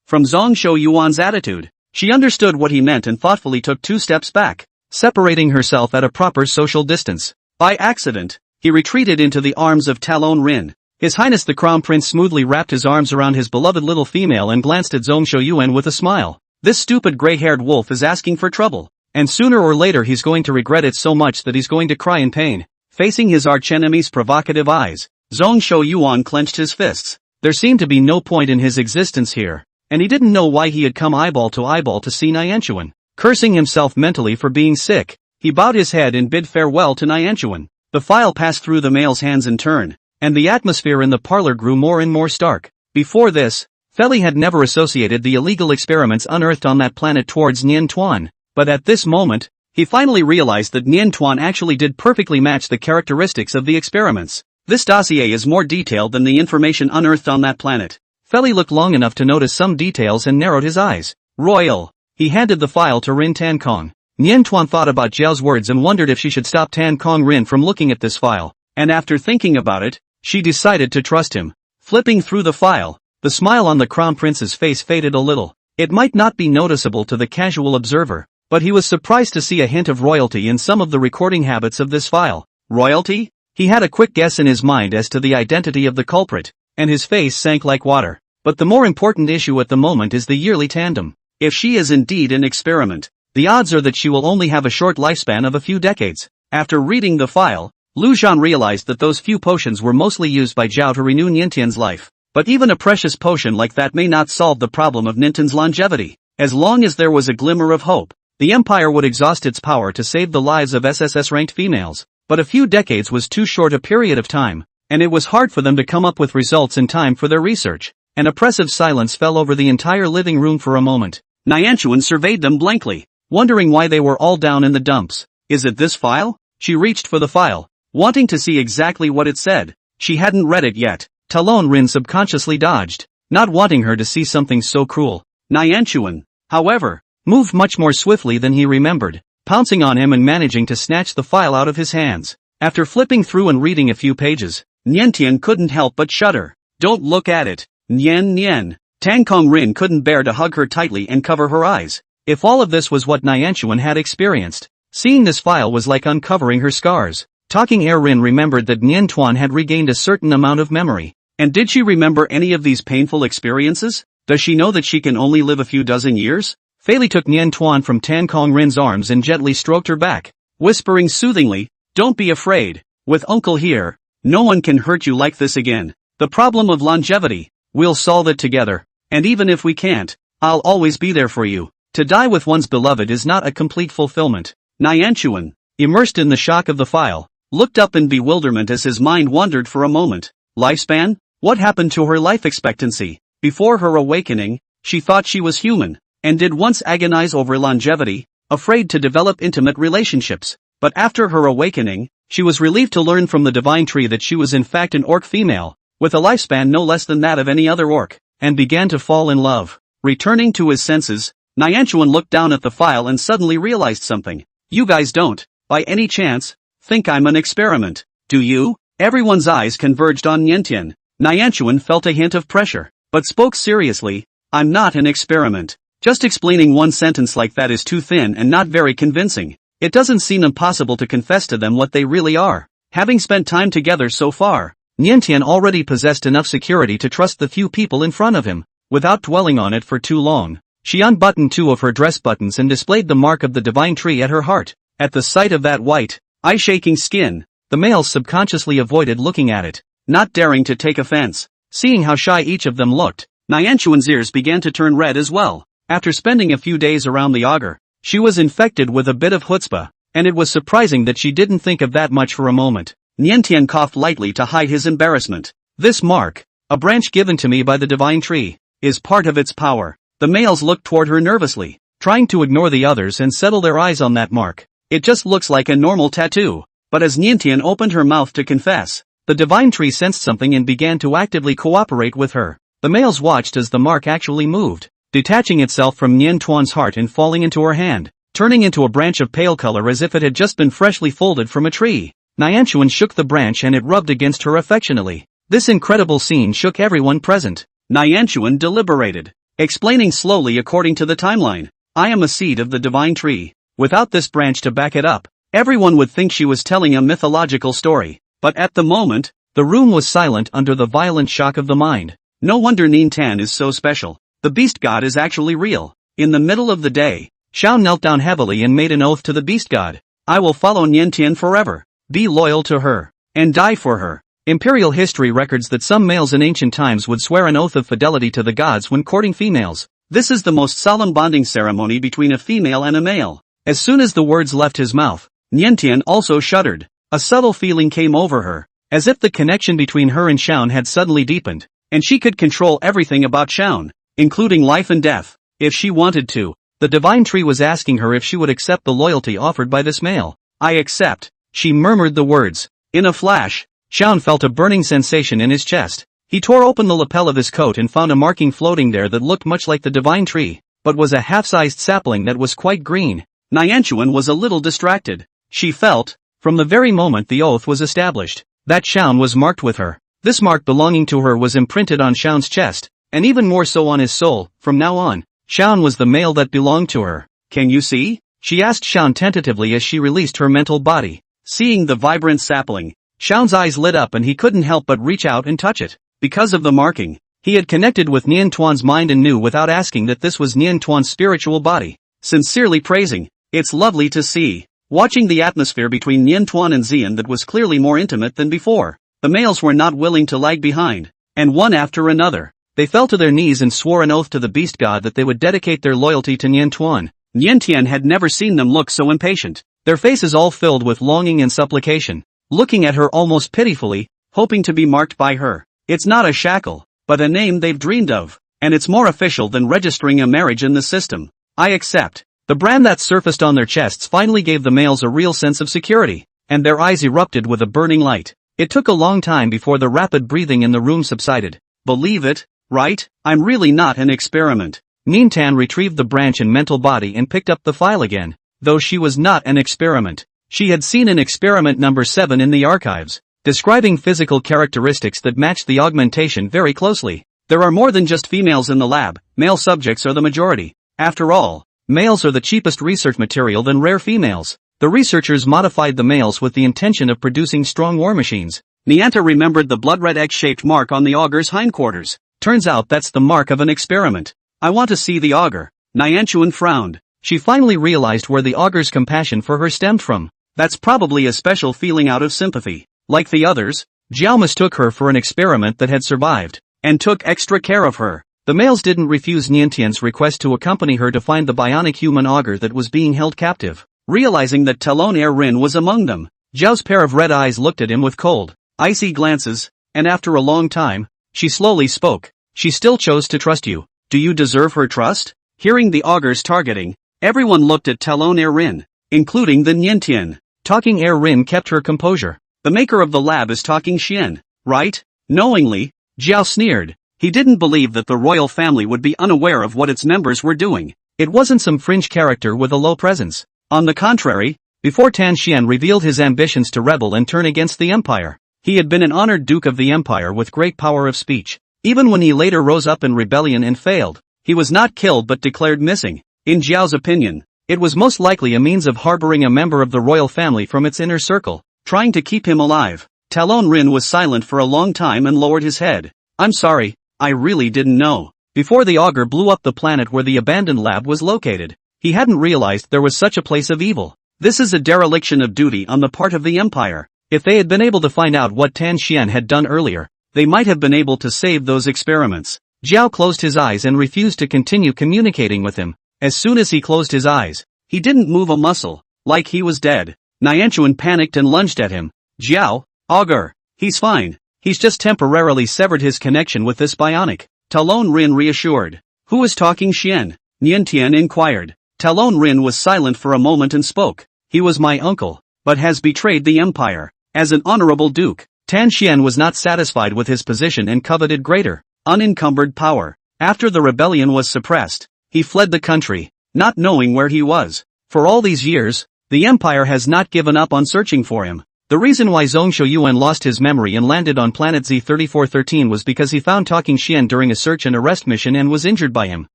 From Zhongshou Yuan's attitude, she understood what he meant and thoughtfully took 2 steps back, separating herself at a proper social distance. By accident, he retreated into the arms of Talon Rin. His Highness the Crown Prince smoothly wrapped his arms around his beloved little female and glanced at Zhongshou Yuan with a smile. This stupid gray-haired wolf is asking for trouble, and sooner or later he's going to regret it so much that he's going to cry in pain. Facing his archenemy's provocative eyes, Zhongshou Yuan clenched his fists. There seemed to be no point in his existence here, and he didn't know why he had come eyeball to see Nianchuan. Cursing himself mentally for being sick, he bowed his head and bid farewell to Nianchuan. The file passed through the male's hands in turn, and the atmosphere in the parlor grew more and more stark. Before this, Feli had never associated the illegal experiments unearthed on that planet towards Nian Tuan, but at this moment, he finally realized that Nian Tuan actually did perfectly match the characteristics of the experiments. This dossier is more detailed than the information unearthed on that planet. Feli looked long enough to notice some details and narrowed his eyes. Royal. He handed the file to Rin Tan Kong. Nian Tuan thought about Zhao's words and wondered if she should stop Tan Kong Rin from looking at this file, and after thinking about it, she decided to trust him. Flipping through the file, the smile on the Crown Prince's face faded a little. It might not be noticeable to the casual observer, but he was surprised to see a hint of royalty in some of the recording habits of this file. Royalty? He had a quick guess in his mind as to the identity of the culprit, and his face sank like water. But the more important issue at the moment is the yearly tandem. If she is indeed an experiment, the odds are that she will only have a short lifespan of a few decades. After reading the file, Lu Zhan realized that those few potions were mostly used by Zhao to renew Niantian's life. But even a precious potion like that may not solve the problem of Ninten's longevity. As long as there was a glimmer of hope, the Empire would exhaust its power to save the lives of SSS-ranked females. But a few decades was too short a period of time, and it was hard for them to come up with results in time for their research. An oppressive silence fell over the entire living room for a moment. Nianchuan surveyed them blankly, wondering why they were all down in the dumps. Is it this file? She reached for the file, wanting to see exactly what it said. She hadn't read it yet. Talon Rin subconsciously dodged, not wanting her to see something so cruel. Nianchuan, however, moved much more swiftly than he remembered, pouncing on him and managing to snatch the file out of his hands. After flipping through and reading a few pages, Niantian couldn't help but shudder. Don't look at it. Nian. Tan Kong Rin couldn't bear to hug her tightly and cover her eyes. If all of this was what Nianchuan had experienced, seeing this file was like uncovering her scars. Talking Air Rin remembered that Nian Tuan had regained a certain amount of memory. And did she remember any of these painful experiences? Does she know that she can only live a few dozen years? Feli took Nian Tuan from Tan Kong Rin's arms and gently stroked her back, whispering soothingly, "Don't be afraid. With Uncle here, no one can hurt you like this again. The problem of longevity, we'll solve it together. And even if we can't, I'll always be there for you." To die with one's beloved is not a complete fulfillment. Nianchuan, immersed in the shock of the file, looked up in bewilderment as his mind wandered for a moment. Lifespan? What happened to her life expectancy? Before her awakening, she thought she was human, and did once agonize over longevity, afraid to develop intimate relationships. But after her awakening, she was relieved to learn from the divine tree that she was in fact an orc female, with a lifespan no less than that of any other orc, and began to fall in love. Returning to his senses, Nianchuan looked down at the file and suddenly realized something. You guys don't, by any chance, think I'm an experiment, do you? Everyone's eyes converged on Niantian. Nianchuan felt a hint of pressure, but spoke seriously. I'm not an experiment. Just explaining one sentence like that is too thin and not very convincing. It doesn't seem impossible to confess to them what they really are. Having spent time together so far, Niantian already possessed enough security to trust the few people in front of him. Without dwelling on it for too long, she unbuttoned 2 of her dress buttons and displayed the mark of the divine tree at her heart. At the sight of that white, eye-shaking skin, the males subconsciously avoided looking at it, not daring to take offense. Seeing how shy each of them looked, Nianchuan's ears began to turn red as well. After spending a few days around the Augur, she was infected with a bit of chutzpah, and it was surprising that she didn't think of that much for a moment. Niantian coughed lightly to hide his embarrassment. This mark, a branch given to me by the divine tree, is part of its power. The males looked toward her nervously, trying to ignore the others and settle their eyes on that mark. It just looks like a normal tattoo. But as Niantian opened her mouth to confess, the divine tree sensed something and began to actively cooperate with her. The males watched as the mark actually moved, detaching itself from Nian Tuan's heart and falling into her hand. turning into a branch of pale color as if it had just been freshly folded from a tree. Nianchuan shook the branch and it rubbed against her affectionately. This incredible scene shook everyone present. Nianchuan deliberated, explaining slowly according to the timeline. I am a seed of the divine tree. Without this branch to back it up, everyone would think she was telling a mythological story. But at the moment, the room was silent under the violent shock of the mind. No wonder Niantan is so special. The beast god is actually real. In the middle of the day, Xiao knelt down heavily and made an oath to the beast god. I will follow Niantian forever, be loyal to her, and die for her. Imperial history records that some males in ancient times would swear an oath of fidelity to the gods when courting females. This is the most solemn bonding ceremony between a female and a male. As soon as the words left his mouth, Niantian also shuddered. A subtle feeling came over her, as if the connection between her and Xiao had suddenly deepened, and she could control everything about Xiao, including life and death, if she wanted to. The divine tree was asking her if she would accept the loyalty offered by this male. I accept, she murmured the words. In a flash, Xiao felt a burning sensation in his chest. He tore open the lapel of his coat and found a marking floating there that looked much like the divine tree, but was a half-sized sapling that was quite green. Nianchuan was a little distracted. She felt, from the very moment the oath was established, that Xiao was marked with her. This mark belonging to her was imprinted on Xiao's chest, and even more so on his soul. From now on, Xiao was the male that belonged to her. Can you see? She asked Xiao tentatively as she released her mental body. Seeing the vibrant sapling, Xiao's eyes lit up and he couldn't help but reach out and touch it. Because of the marking, he had connected with Niantuan's mind and knew without asking that this was Niantuan's spiritual body. Sincerely praising, it's lovely to see. Watching the atmosphere between Niantuan and Xian that was clearly more intimate than before. The males were not willing to lag behind, and one after another, they fell to their knees and swore an oath to the beast god that they would dedicate their loyalty to Niantuan. Niantian had never seen them look so impatient, their faces all filled with longing and supplication, looking at her almost pitifully, hoping to be marked by her. It's not a shackle, but a name they've dreamed of, and it's more official than registering a marriage in the system. I accept. The brand that surfaced on their chests finally gave the males a real sense of security, and their eyes erupted with a burning light. It took a long time before the rapid breathing in the room subsided. Believe it, right? I'm really not an experiment. Niantan retrieved the branch and mental body and picked up the file again. Though she was not an experiment, she had seen an experiment number 7 in the archives, describing physical characteristics that matched the augmentation very closely. There are more than just females in the lab, male subjects are the majority. After all, males are the cheapest research material than rare females. The researchers modified the males with the intention of producing strong war machines. Nianta remembered the blood-red egg-shaped mark on the Augur's hindquarters. Turns out that's the mark of an experiment. I want to see the Augur. Nianchuan frowned. She finally realized where the Augur's compassion for her stemmed from. That's probably a special feeling out of sympathy. Like the others, Jiao mistook her for an experiment that had survived, and took extra care of her. The males didn't refuse Niantian's request to accompany her to find the bionic human Augur that was being held captive. Realizing that Talon Air Rin was among them, Jiao's pair of red eyes looked at him with cold, icy glances, and after a long time, she slowly spoke. She still chose to trust you. Do you deserve her trust? Hearing the Augur's targeting, everyone looked at Talon Air Rin, including the Niantian. Talking Air Rin kept her composure. The maker of the lab is talking Xian, right? Knowingly, Jiao sneered. He didn't believe that the royal family would be unaware of what its members were doing. It wasn't some fringe character with a low presence. On the contrary, before Tan Xian revealed his ambitions to rebel and turn against the empire, he had been an honored duke of the empire with great power of speech. Even when he later rose up in rebellion and failed, he was not killed but declared missing. In Jiao's opinion, it was most likely a means of harboring a member of the royal family from its inner circle, trying to keep him alive. Talon Rin was silent for a long time and lowered his head. I'm sorry, I really didn't know. Before the Augur blew up the planet where the abandoned lab was located, he hadn't realized there was such a place of evil. This is a dereliction of duty on the part of the empire. If they had been able to find out what Tan Xian had done earlier, they might have been able to save those experiments. Jiao closed his eyes and refused to continue communicating with him. As soon as he closed his eyes, he didn't move a muscle, like he was dead. Nianchuan panicked and lunged at him. Jiao, Augur, he's fine. He's just temporarily severed his connection with this bionic. Talon Rin reassured. Who is talking Xian? Niantian inquired. Talon Rin was silent for a moment and spoke. He was my uncle, but has betrayed the empire. As an honorable duke, Tan Xian was not satisfied with his position and coveted greater, unencumbered power. After the rebellion was suppressed, he fled the country, not knowing where he was. For all these years, the Empire has not given up on searching for him. The reason why Zhongshou Yuan lost his memory and landed on planet Z3413 was because he found Talking Xian during a search and arrest mission and was injured by him.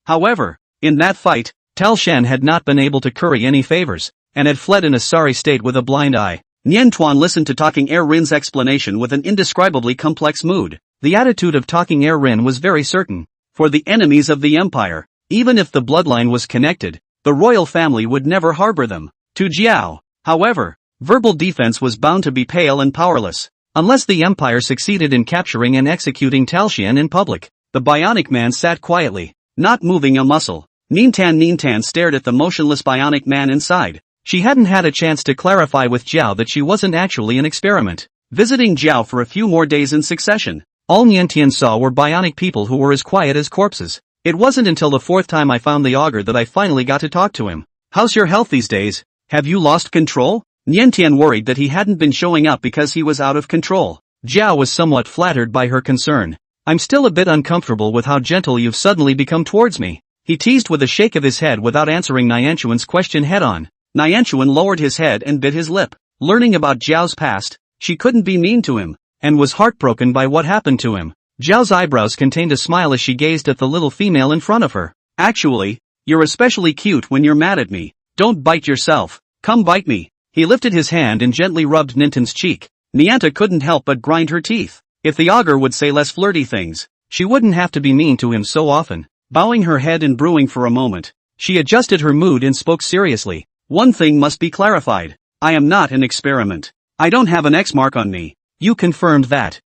However, in that fight, Tal Shan had not been able to curry any favors, and had fled in a sorry state with a blind eye. Nian Tuan listened to Talking Air Rin's explanation with an indescribably complex mood. The attitude of Talking Air Rin was very certain. For the enemies of the Empire, even if the bloodline was connected, the royal family would never harbor them. To Jiao, however, verbal defense was bound to be pale and powerless. Unless the Empire succeeded in capturing and executing Tal Shan in public, the bionic man sat quietly, not moving a muscle. Nintan stared at the motionless bionic man inside. She hadn't had a chance to clarify with Jiao that she wasn't actually an experiment. Visiting Jiao for a few more days in succession, all Niantian saw were bionic people who were as quiet as corpses. It wasn't until the fourth time I found the Augur that I finally got to talk to him. How's your health these days? Have you lost control? Niantian worried that he hadn't been showing up because he was out of control. Jiao was somewhat flattered by her concern. I'm still a bit uncomfortable with how gentle you've suddenly become towards me. He teased with a shake of his head without answering Nianchuan's question head-on. Nianchuan lowered his head and bit his lip. Learning about Jiao's past, she couldn't be mean to him, and was heartbroken by what happened to him. Jiao's eyebrows contained a smile as she gazed at the little female in front of her. Actually, you're especially cute when you're mad at me. Don't bite yourself. Come bite me. He lifted his hand and gently rubbed Nintan's cheek. Nianta couldn't help but grind her teeth. If the Augur would say less flirty things, she wouldn't have to be mean to him so often. Bowing her head and brewing for a moment, she adjusted her mood and spoke seriously. One thing must be clarified. I am not an experiment. I don't have an X mark on me. You confirmed that.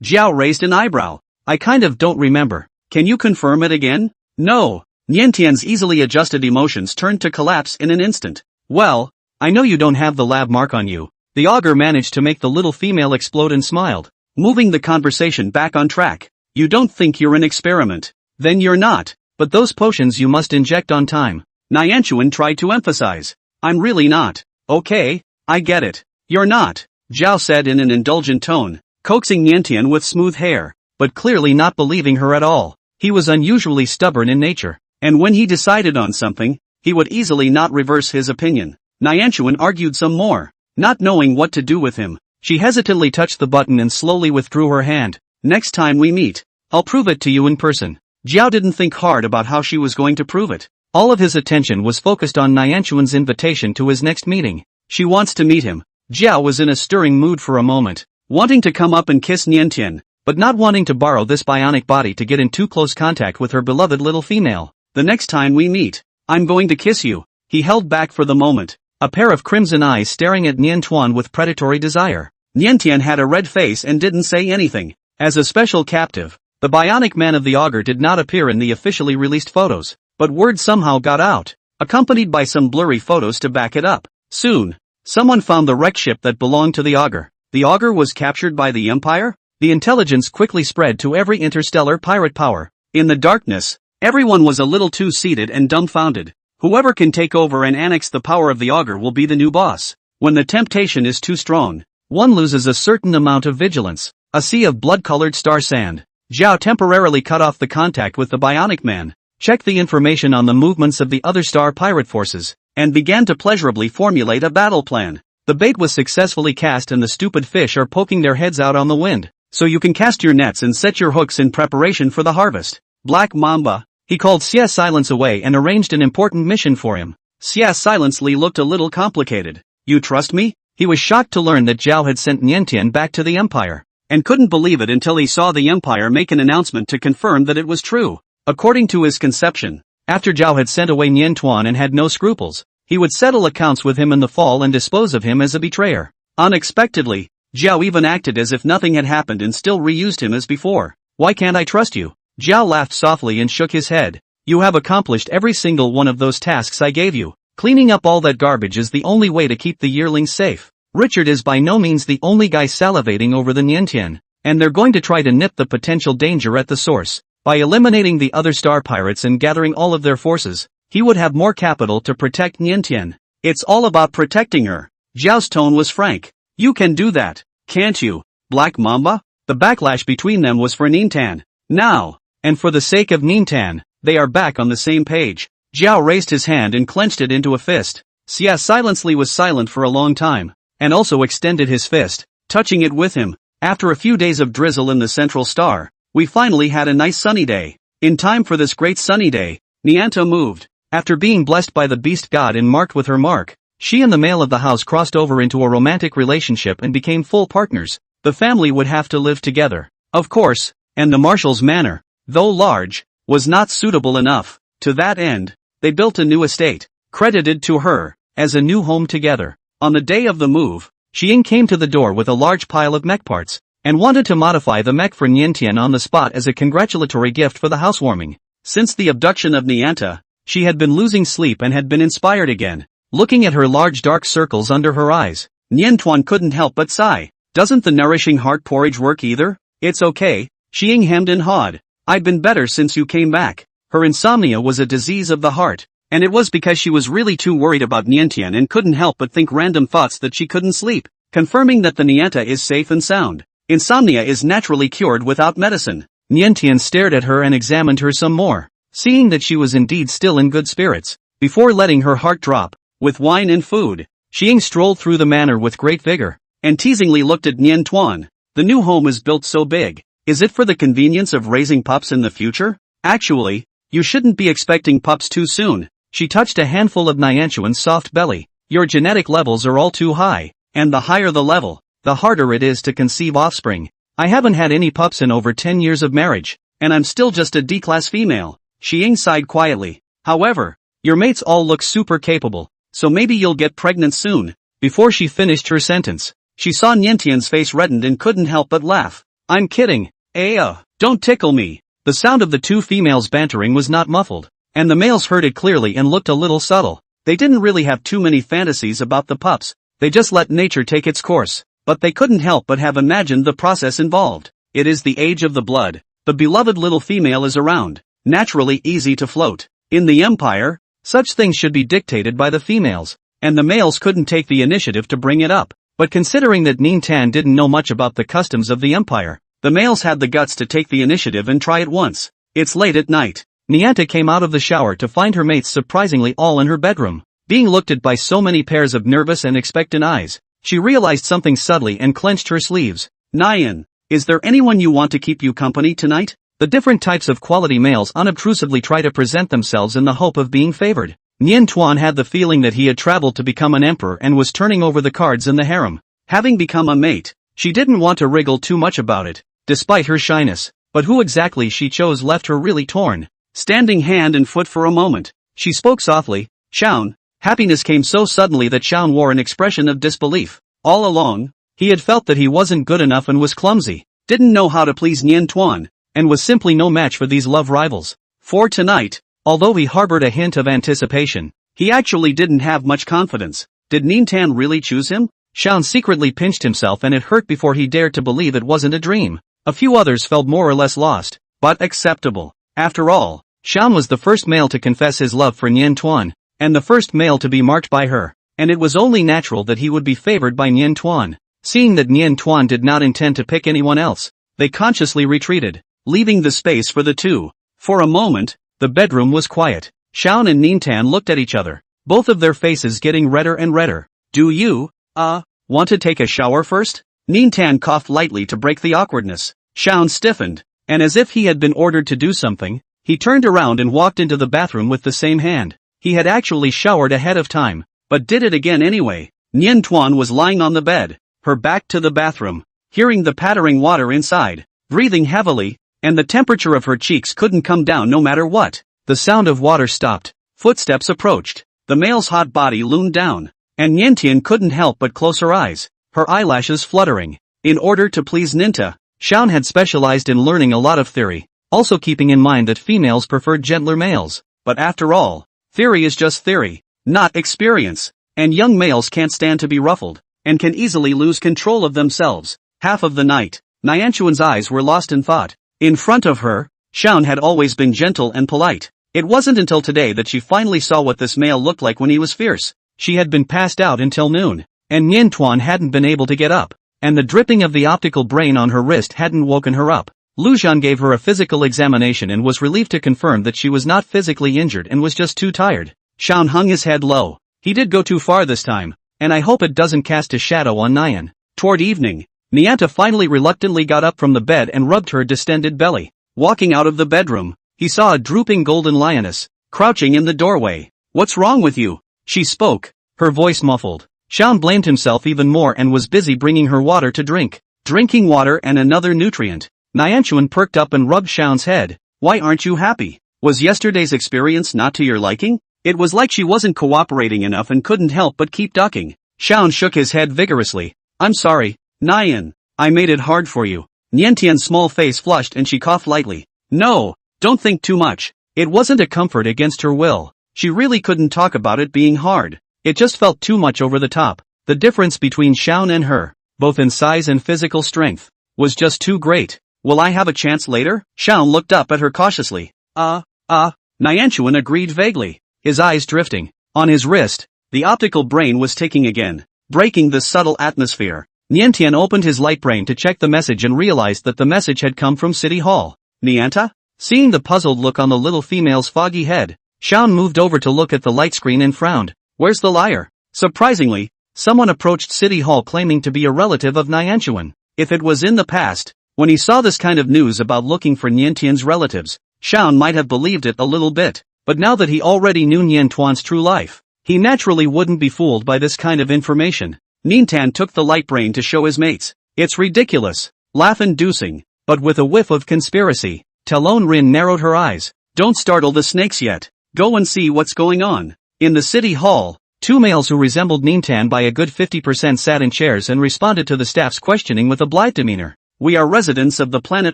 Jiao raised an eyebrow. I kind of don't remember. Can you confirm it again? No. Niantian's easily adjusted emotions turned to collapse in an instant. Well, I know you don't have the lab mark on you. The Augur managed to make the little female explode and smiled, moving the conversation back on track. You don't think you're an experiment? Then you're not. But those potions you must inject on time. Nianchuan tried to emphasize. I'm really not. Okay, I get it. You're not, Jiao said in an indulgent tone, coaxing Niantian with smooth hair, but clearly not believing her at all. He was unusually stubborn in nature, and when he decided on something, he would easily not reverse his opinion. Nianchuan argued some more. Not knowing what to do with him, she hesitantly touched the button and slowly withdrew her hand. Next time we meet, I'll prove it to you in person. Jiao didn't think hard about how she was going to prove it. All of his attention was focused on Nianchuan's invitation to his next meeting. She wants to meet him. Jiao was in a stirring mood for a moment, wanting to come up and kiss Niantian, but not wanting to borrow this bionic body to get in too close contact with her beloved little female. The next time we meet, I'm going to kiss you. He held back for the moment, a pair of crimson eyes staring at Nian Tuan with predatory desire. Niantian had a red face and didn't say anything. As a special captive, the bionic man of the Augur did not appear in the officially released photos, but word somehow got out, accompanied by some blurry photos to back it up. Soon, someone found the wreck ship that belonged to the Augur. The Augur was captured by the Empire? The intelligence quickly spread to every interstellar pirate power. In the darkness, everyone was a little two-seated and dumbfounded. Whoever can take over and annex the power of the Augur will be the new boss. When the temptation is too strong, one loses a certain amount of vigilance. A sea of blood-colored star sand. Jiao temporarily cut off the contact with the bionic man, checked the information on the movements of the other star pirate forces, and began to pleasurably formulate a battle plan. The bait was successfully cast and the stupid fish are poking their heads out on the wind, so you can cast your nets and set your hooks in preparation for the harvest. Black Mamba. He called Xia Silence away and arranged an important mission for him. Xia Silencely looked a little complicated. You trust me? He was shocked to learn that Jiao had sent Niantian back to the Empire, and couldn't believe it until he saw the Empire make an announcement to confirm that it was true. According to his conception, after Jiao had sent away Nian Tuan and had no scruples, he would settle accounts with him in the fall and dispose of him as a betrayer. Unexpectedly, Jiao even acted as if nothing had happened and still reused him as before. Why can't I trust you? Jiao laughed softly and shook his head. You have accomplished every single one of those tasks I gave you. Cleaning up all that garbage is the only way to keep the yearlings safe. Richard is by no means the only guy salivating over the Niantian, and they're going to try to nip the potential danger at the source. By eliminating the other star pirates and gathering all of their forces, he would have more capital to protect Niantian. It's all about protecting her. Jiao's tone was frank. You can do that, can't you, Black Mamba? The backlash between them was for Nintan. Now, and for the sake of Nintan, they are back on the same page. Jiao raised his hand and clenched it into a fist. Xia silently was silent for a long time, and also extended his fist, touching it with him. After a few days of drizzle in the central star, we finally had a nice sunny day. In time for this great sunny day, Nianta moved. After being blessed by the beast god and marked with her mark, she and the male of the house crossed over into a romantic relationship and became full partners. The family would have to live together, of course, and the marshal's manor, though large, was not suitable enough. To that end, they built a new estate, credited to her, as a new home together. On the day of the move, Xiang came to the door with a large pile of mech parts, and wanted to modify the mech for Niantian on the spot as a congratulatory gift for the housewarming. Since the abduction of Nianta, she had been losing sleep and had been inspired again. Looking at her large dark circles under her eyes, Niantuan couldn't help but sigh. Doesn't the nourishing heart porridge work either? It's okay, Xiang hemmed and hawed. I've been better since you came back. Her insomnia was a disease of the heart, and it was because she was really too worried about Niantian and couldn't help but think random thoughts that she couldn't sleep, confirming that the Nianta is safe and sound. Insomnia is naturally cured without medicine. Niantian stared at her and examined her some more, seeing that she was indeed still in good spirits, before letting her heart drop. With wine and food, Xiang strolled through the manor with great vigor, and teasingly looked at Niantuan. The new home is built so big. Is it for the convenience of raising pups in the future? Actually, you shouldn't be expecting pups too soon. She touched a handful of Niantuan's soft belly. Your genetic levels are all too high, and the higher the level, the harder it is to conceive offspring. I haven't had any pups in over 10 years of marriage, and I'm still just a D-class female. Xiang sighed quietly. However, your mates all look super capable, so maybe you'll get pregnant soon. Before she finished her sentence, she saw Niantian's face reddened and couldn't help but laugh. I'm kidding. Don't tickle me. The sound of the two females bantering was not muffled, and the males heard it clearly and looked a little subtle. They didn't really have too many fantasies about the pups. They just let nature take its course, but they couldn't help but have imagined the process involved. It is the age of the blood. The beloved little female is around, naturally easy to float. In the Empire, such things should be dictated by the females, and the males couldn't take the initiative to bring it up. But considering that Nintan didn't know much about the customs of the Empire, the males had the guts to take the initiative and try it once. It's late at night. Nianta came out of the shower to find her mates surprisingly all in her bedroom, being looked at by so many pairs of nervous and expectant eyes. She realized something subtly and clenched her sleeves. Nian, is there anyone you want to keep you company tonight? The different types of quality males unobtrusively try to present themselves in the hope of being favored. Niantuan had the feeling that he had traveled to become an emperor and was turning over the cards in the harem. Having become a mate, she didn't want to wriggle too much about it, despite her shyness, but who exactly she chose left her really torn. Standing hand and foot for a moment, she spoke softly. Shaun. Happiness came so suddenly that Shaun wore an expression of disbelief. All along, he had felt that he wasn't good enough and was clumsy, didn't know how to please Niantuan, and was simply no match for these love rivals. For tonight, although he harbored a hint of anticipation, he actually didn't have much confidence. Did Nintan really choose him? Shaun secretly pinched himself and it hurt before he dared to believe it wasn't a dream. A few others felt more or less lost, but acceptable. After all, Shaun was the first male to confess his love for Niantuan, and the first male to be marked by her, and it was only natural that he would be favored by Niantuan. Seeing that Niantuan did not intend to pick anyone else, they consciously retreated, leaving the space for the two. For a moment, the bedroom was quiet. Shaun and Nintan looked at each other, both of their faces getting redder and redder. Do you, want to take a shower first? Nintan coughed lightly to break the awkwardness. Shaun stiffened, and as if he had been ordered to do something, he turned around and walked into the bathroom with the same hand. He had actually showered ahead of time, but did it again anyway. Niantuan was lying on the bed, her back to the bathroom, hearing the pattering water inside, breathing heavily, and the temperature of her cheeks couldn't come down no matter what. The sound of water stopped, footsteps approached, the male's hot body loomed down, and Niantian couldn't help but close her eyes, her eyelashes fluttering. In order to please Ninta, Shaun had specialized in learning a lot of theory, also keeping in mind that females preferred gentler males. But after all, theory is just theory, not experience, and young males can't stand to be ruffled, and can easily lose control of themselves. Half of the night, Niantuan's eyes were lost in thought. In front of her, Shaun had always been gentle and polite. It wasn't until today that she finally saw what this male looked like when he was fierce. She had been passed out until noon, and Niantuan hadn't been able to get up, and the dripping of the optical brain on her wrist hadn't woken her up. Luan gave her a physical examination and was relieved to confirm that she was not physically injured and was just too tired. Xiao hung his head low. He did go too far this time, and I hope it doesn't cast a shadow on Nyan. Toward evening, Nyanta finally reluctantly got up from the bed and rubbed her distended belly. Walking out of the bedroom, he saw a drooping golden lioness, crouching in the doorway. "What's wrong with you?" She spoke, her voice muffled. Xiao blamed himself even more and was busy bringing her water to drink. Drinking water and another nutrient. Nyanchuan perked up and rubbed Xiao's head. "Why aren't you happy? Was yesterday's experience not to your liking?" It was like she wasn't cooperating enough and couldn't help but keep ducking. Xiao shook his head vigorously. "I'm sorry, Nyan. I made it hard for you." Niantian's small face flushed and she coughed lightly. "No, don't think too much. It wasn't a comfort against her will. She really couldn't talk about it being hard. It just felt too much over the top. The difference between Xiao and her, both in size and physical strength, was just too great. Will I have a chance later?" Xiao looked up at her cautiously. Nyanchuan agreed vaguely, his eyes drifting. On his wrist, the optical brain was ticking again, breaking the subtle atmosphere. Niantian opened his light brain to check the message and realized that the message had come from City Hall. "Nianta?" Seeing the puzzled look on the little female's foggy head, Xiao moved over to look at the light screen and frowned. "Where's the liar?" Surprisingly, someone approached City Hall claiming to be a relative of Nyanchuan. If it was in the past, when he saw this kind of news about looking for Niantian's relatives, Xiao might have believed it a little bit, but now that he already knew Niantuan's true life, he naturally wouldn't be fooled by this kind of information. Niantan took the light brain to show his mates. "It's ridiculous, laugh-inducing, but with a whiff of conspiracy." Talon Rin narrowed her eyes. "Don't startle the snakes yet. Go and see what's going on." In the city hall, two males who resembled Niantan by a good 50% sat in chairs and responded to the staff's questioning with a blithe demeanor. "We are residents of the planet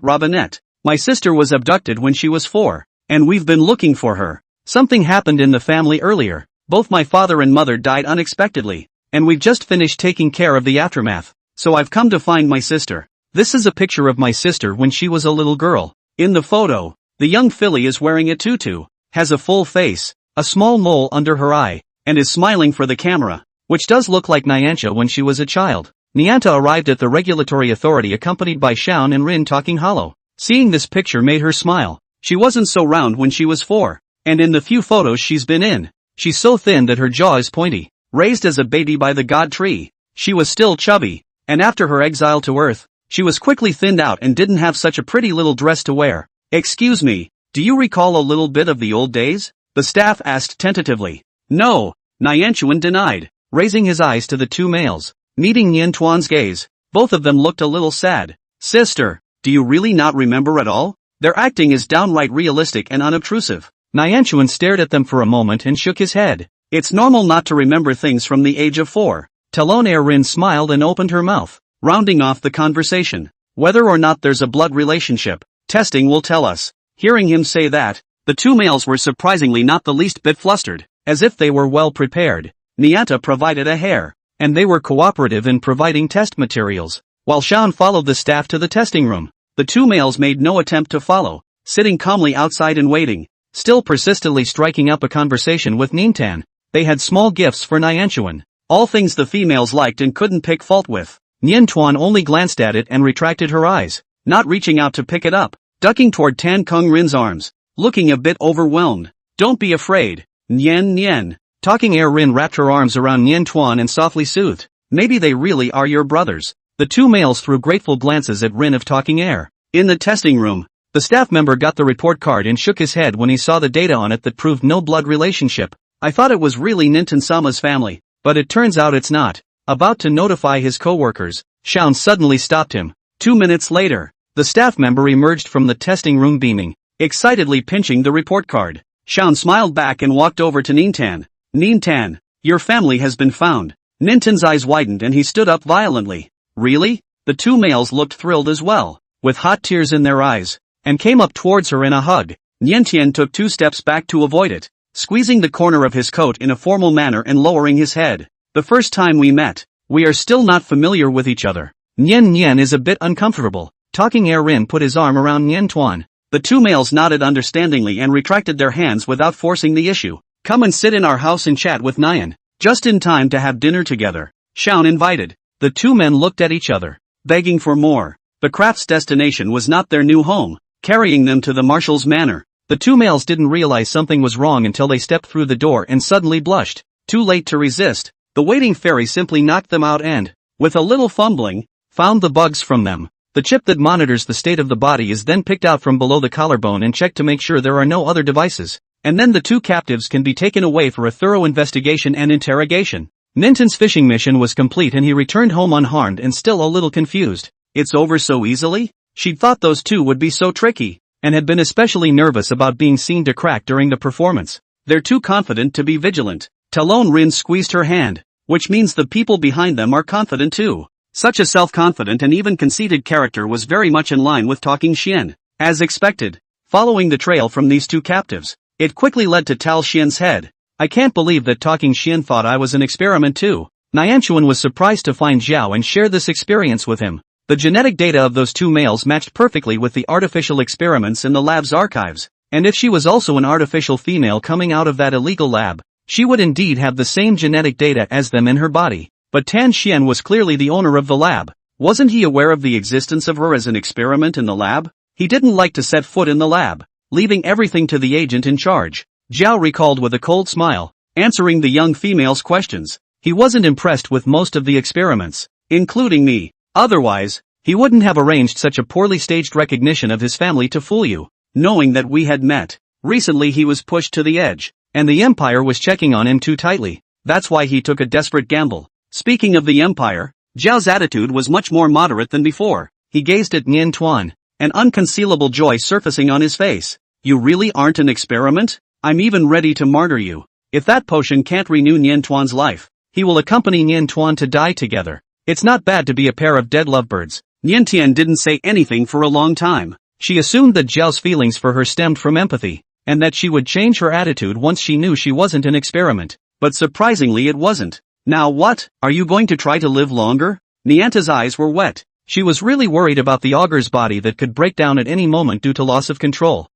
Robinette. My sister was abducted when she was 4, and we've been looking for her. Something happened in the family earlier. Both my father and mother died unexpectedly, and we've just finished taking care of the aftermath, so I've come to find my sister. This is a picture of my sister when she was a little girl. In the photo, the young filly is wearing a tutu, has a full face, a small mole under her eye, and is smiling for the camera, which does look like Nyancha when she was a child." Nyanta arrived at the regulatory authority accompanied by Xiao and Rin talking hollow. Seeing this picture made her smile. She wasn't so round when she was 4, and in the few photos she's been in, she's so thin that her jaw is pointy. Raised as a baby by the god tree, she was still chubby, and after her exile to Earth, she was quickly thinned out and didn't have such a pretty little dress to wear. "Excuse me, do you recall a little bit of the old days?" the staff asked tentatively. "No," Nyanchuan denied, raising his eyes to the two males. Meeting Niantuan's gaze, both of them looked a little sad. "Sister, do you really not remember at all? Their acting is downright realistic and unobtrusive." Nyanchuan stared at them for a moment and shook his head. "It's normal not to remember things from the age of 4. Talon Rin smiled and opened her mouth, rounding off the conversation. "Whether or not there's a blood relationship, testing will tell us." Hearing him say that, the two males were surprisingly not the least bit flustered, as if they were well prepared. Nyanta provided a hair, and they were cooperative in providing test materials. While Xiao followed the staff to the testing room, the two males made no attempt to follow, sitting calmly outside and waiting, still persistently striking up a conversation with Niantan. They had small gifts for Nyanchuan, all things the females liked and couldn't pick fault with. Niantuan only glanced at it and retracted her eyes, not reaching out to pick it up, ducking toward Tan Kung Rin's arms, looking a bit overwhelmed. "Don't be afraid, Nian. Talking Air Rin wrapped her arms around Niantuan and softly soothed. "Maybe they really are your brothers." The two males threw grateful glances at Rin of Talking Air. In the testing room, the staff member got the report card and shook his head when he saw the data on it that proved no blood relationship. "I thought it was really Ninten-sama's family, but it turns out it's not." About to notify his co-workers, Xiao suddenly stopped him. 2 minutes later, the staff member emerged from the testing room beaming, excitedly pinching the report card. Xiao smiled back and walked over to Niantan. "Niantan, your family has been found." Ninten's eyes widened and he stood up violently. "Really?" The two males looked thrilled as well, with hot tears in their eyes, and came up towards her in a hug. Niantian took 2 steps back to avoid it, squeezing the corner of his coat in a formal manner and lowering his head. "The first time we met, we are still not familiar with each other." Nian is a bit uncomfortable. Talking Air Rin put his arm around Niantuan. The two males nodded understandingly and retracted their hands without forcing the issue. "Come and sit in our house and chat with Nyan, just in time to have dinner together," Xiao invited. The two men looked at each other, begging for more. The craft's destination was not their new home, carrying them to the marshal's manor. The two males didn't realize something was wrong until they stepped through the door and suddenly blushed. Too late to resist, the waiting fairy simply knocked them out and, with a little fumbling, found the bugs from them. The chip that monitors the state of the body is then picked out from below the collarbone and checked to make sure there are no other devices. And then the two captives can be taken away for a thorough investigation and interrogation. Ninten's fishing mission was complete and he returned home unharmed and still a little confused. It's over so easily? She'd thought those two would be so tricky, and had been especially nervous about being seen to crack during the performance. They're too confident to be vigilant. Talon Rin squeezed her hand, which means the people behind them are confident too. Such a self-confident and even conceited character was very much in line with Talking Xian. As expected, following the trail from these two captives, it quickly led to Tal Xian's head. I can't believe that Talking Xian thought I was an experiment too. Nianchuan was surprised to find Zhao and share this experience with him. The genetic data of those two males matched perfectly with the artificial experiments in the lab's archives, and if she was also an artificial female coming out of that illegal lab, she would indeed have the same genetic data as them in her body. But Tan Xian was clearly the owner of the lab. Wasn't he aware of the existence of her as an experiment in the lab? He didn't like to set foot in the lab, leaving everything to the agent in charge. Zhao recalled with a cold smile, answering the young female's questions. He wasn't impressed with most of the experiments, including me. Otherwise, he wouldn't have arranged such a poorly staged recognition of his family to fool you. Knowing that we had met, recently he was pushed to the edge, and the Empire was checking on him too tightly. That's why he took a desperate gamble. Speaking of the Empire, Zhao's attitude was much more moderate than before. He gazed at Nian Tuan, an unconcealable joy surfacing on his face. You really aren't an experiment? I'm even ready to martyr you. If that potion can't renew Nian Tuan's life, he will accompany Nian Tuan to die together. It's not bad to be a pair of dead lovebirds. Nian Tian didn't say anything for a long time. She assumed that Zhao's feelings for her stemmed from empathy, and that she would change her attitude once she knew she wasn't an experiment. But surprisingly it wasn't. Now what? Are you going to try to live longer? Nianta's eyes were wet. She was really worried about the Augur's body that could break down at any moment due to loss of control.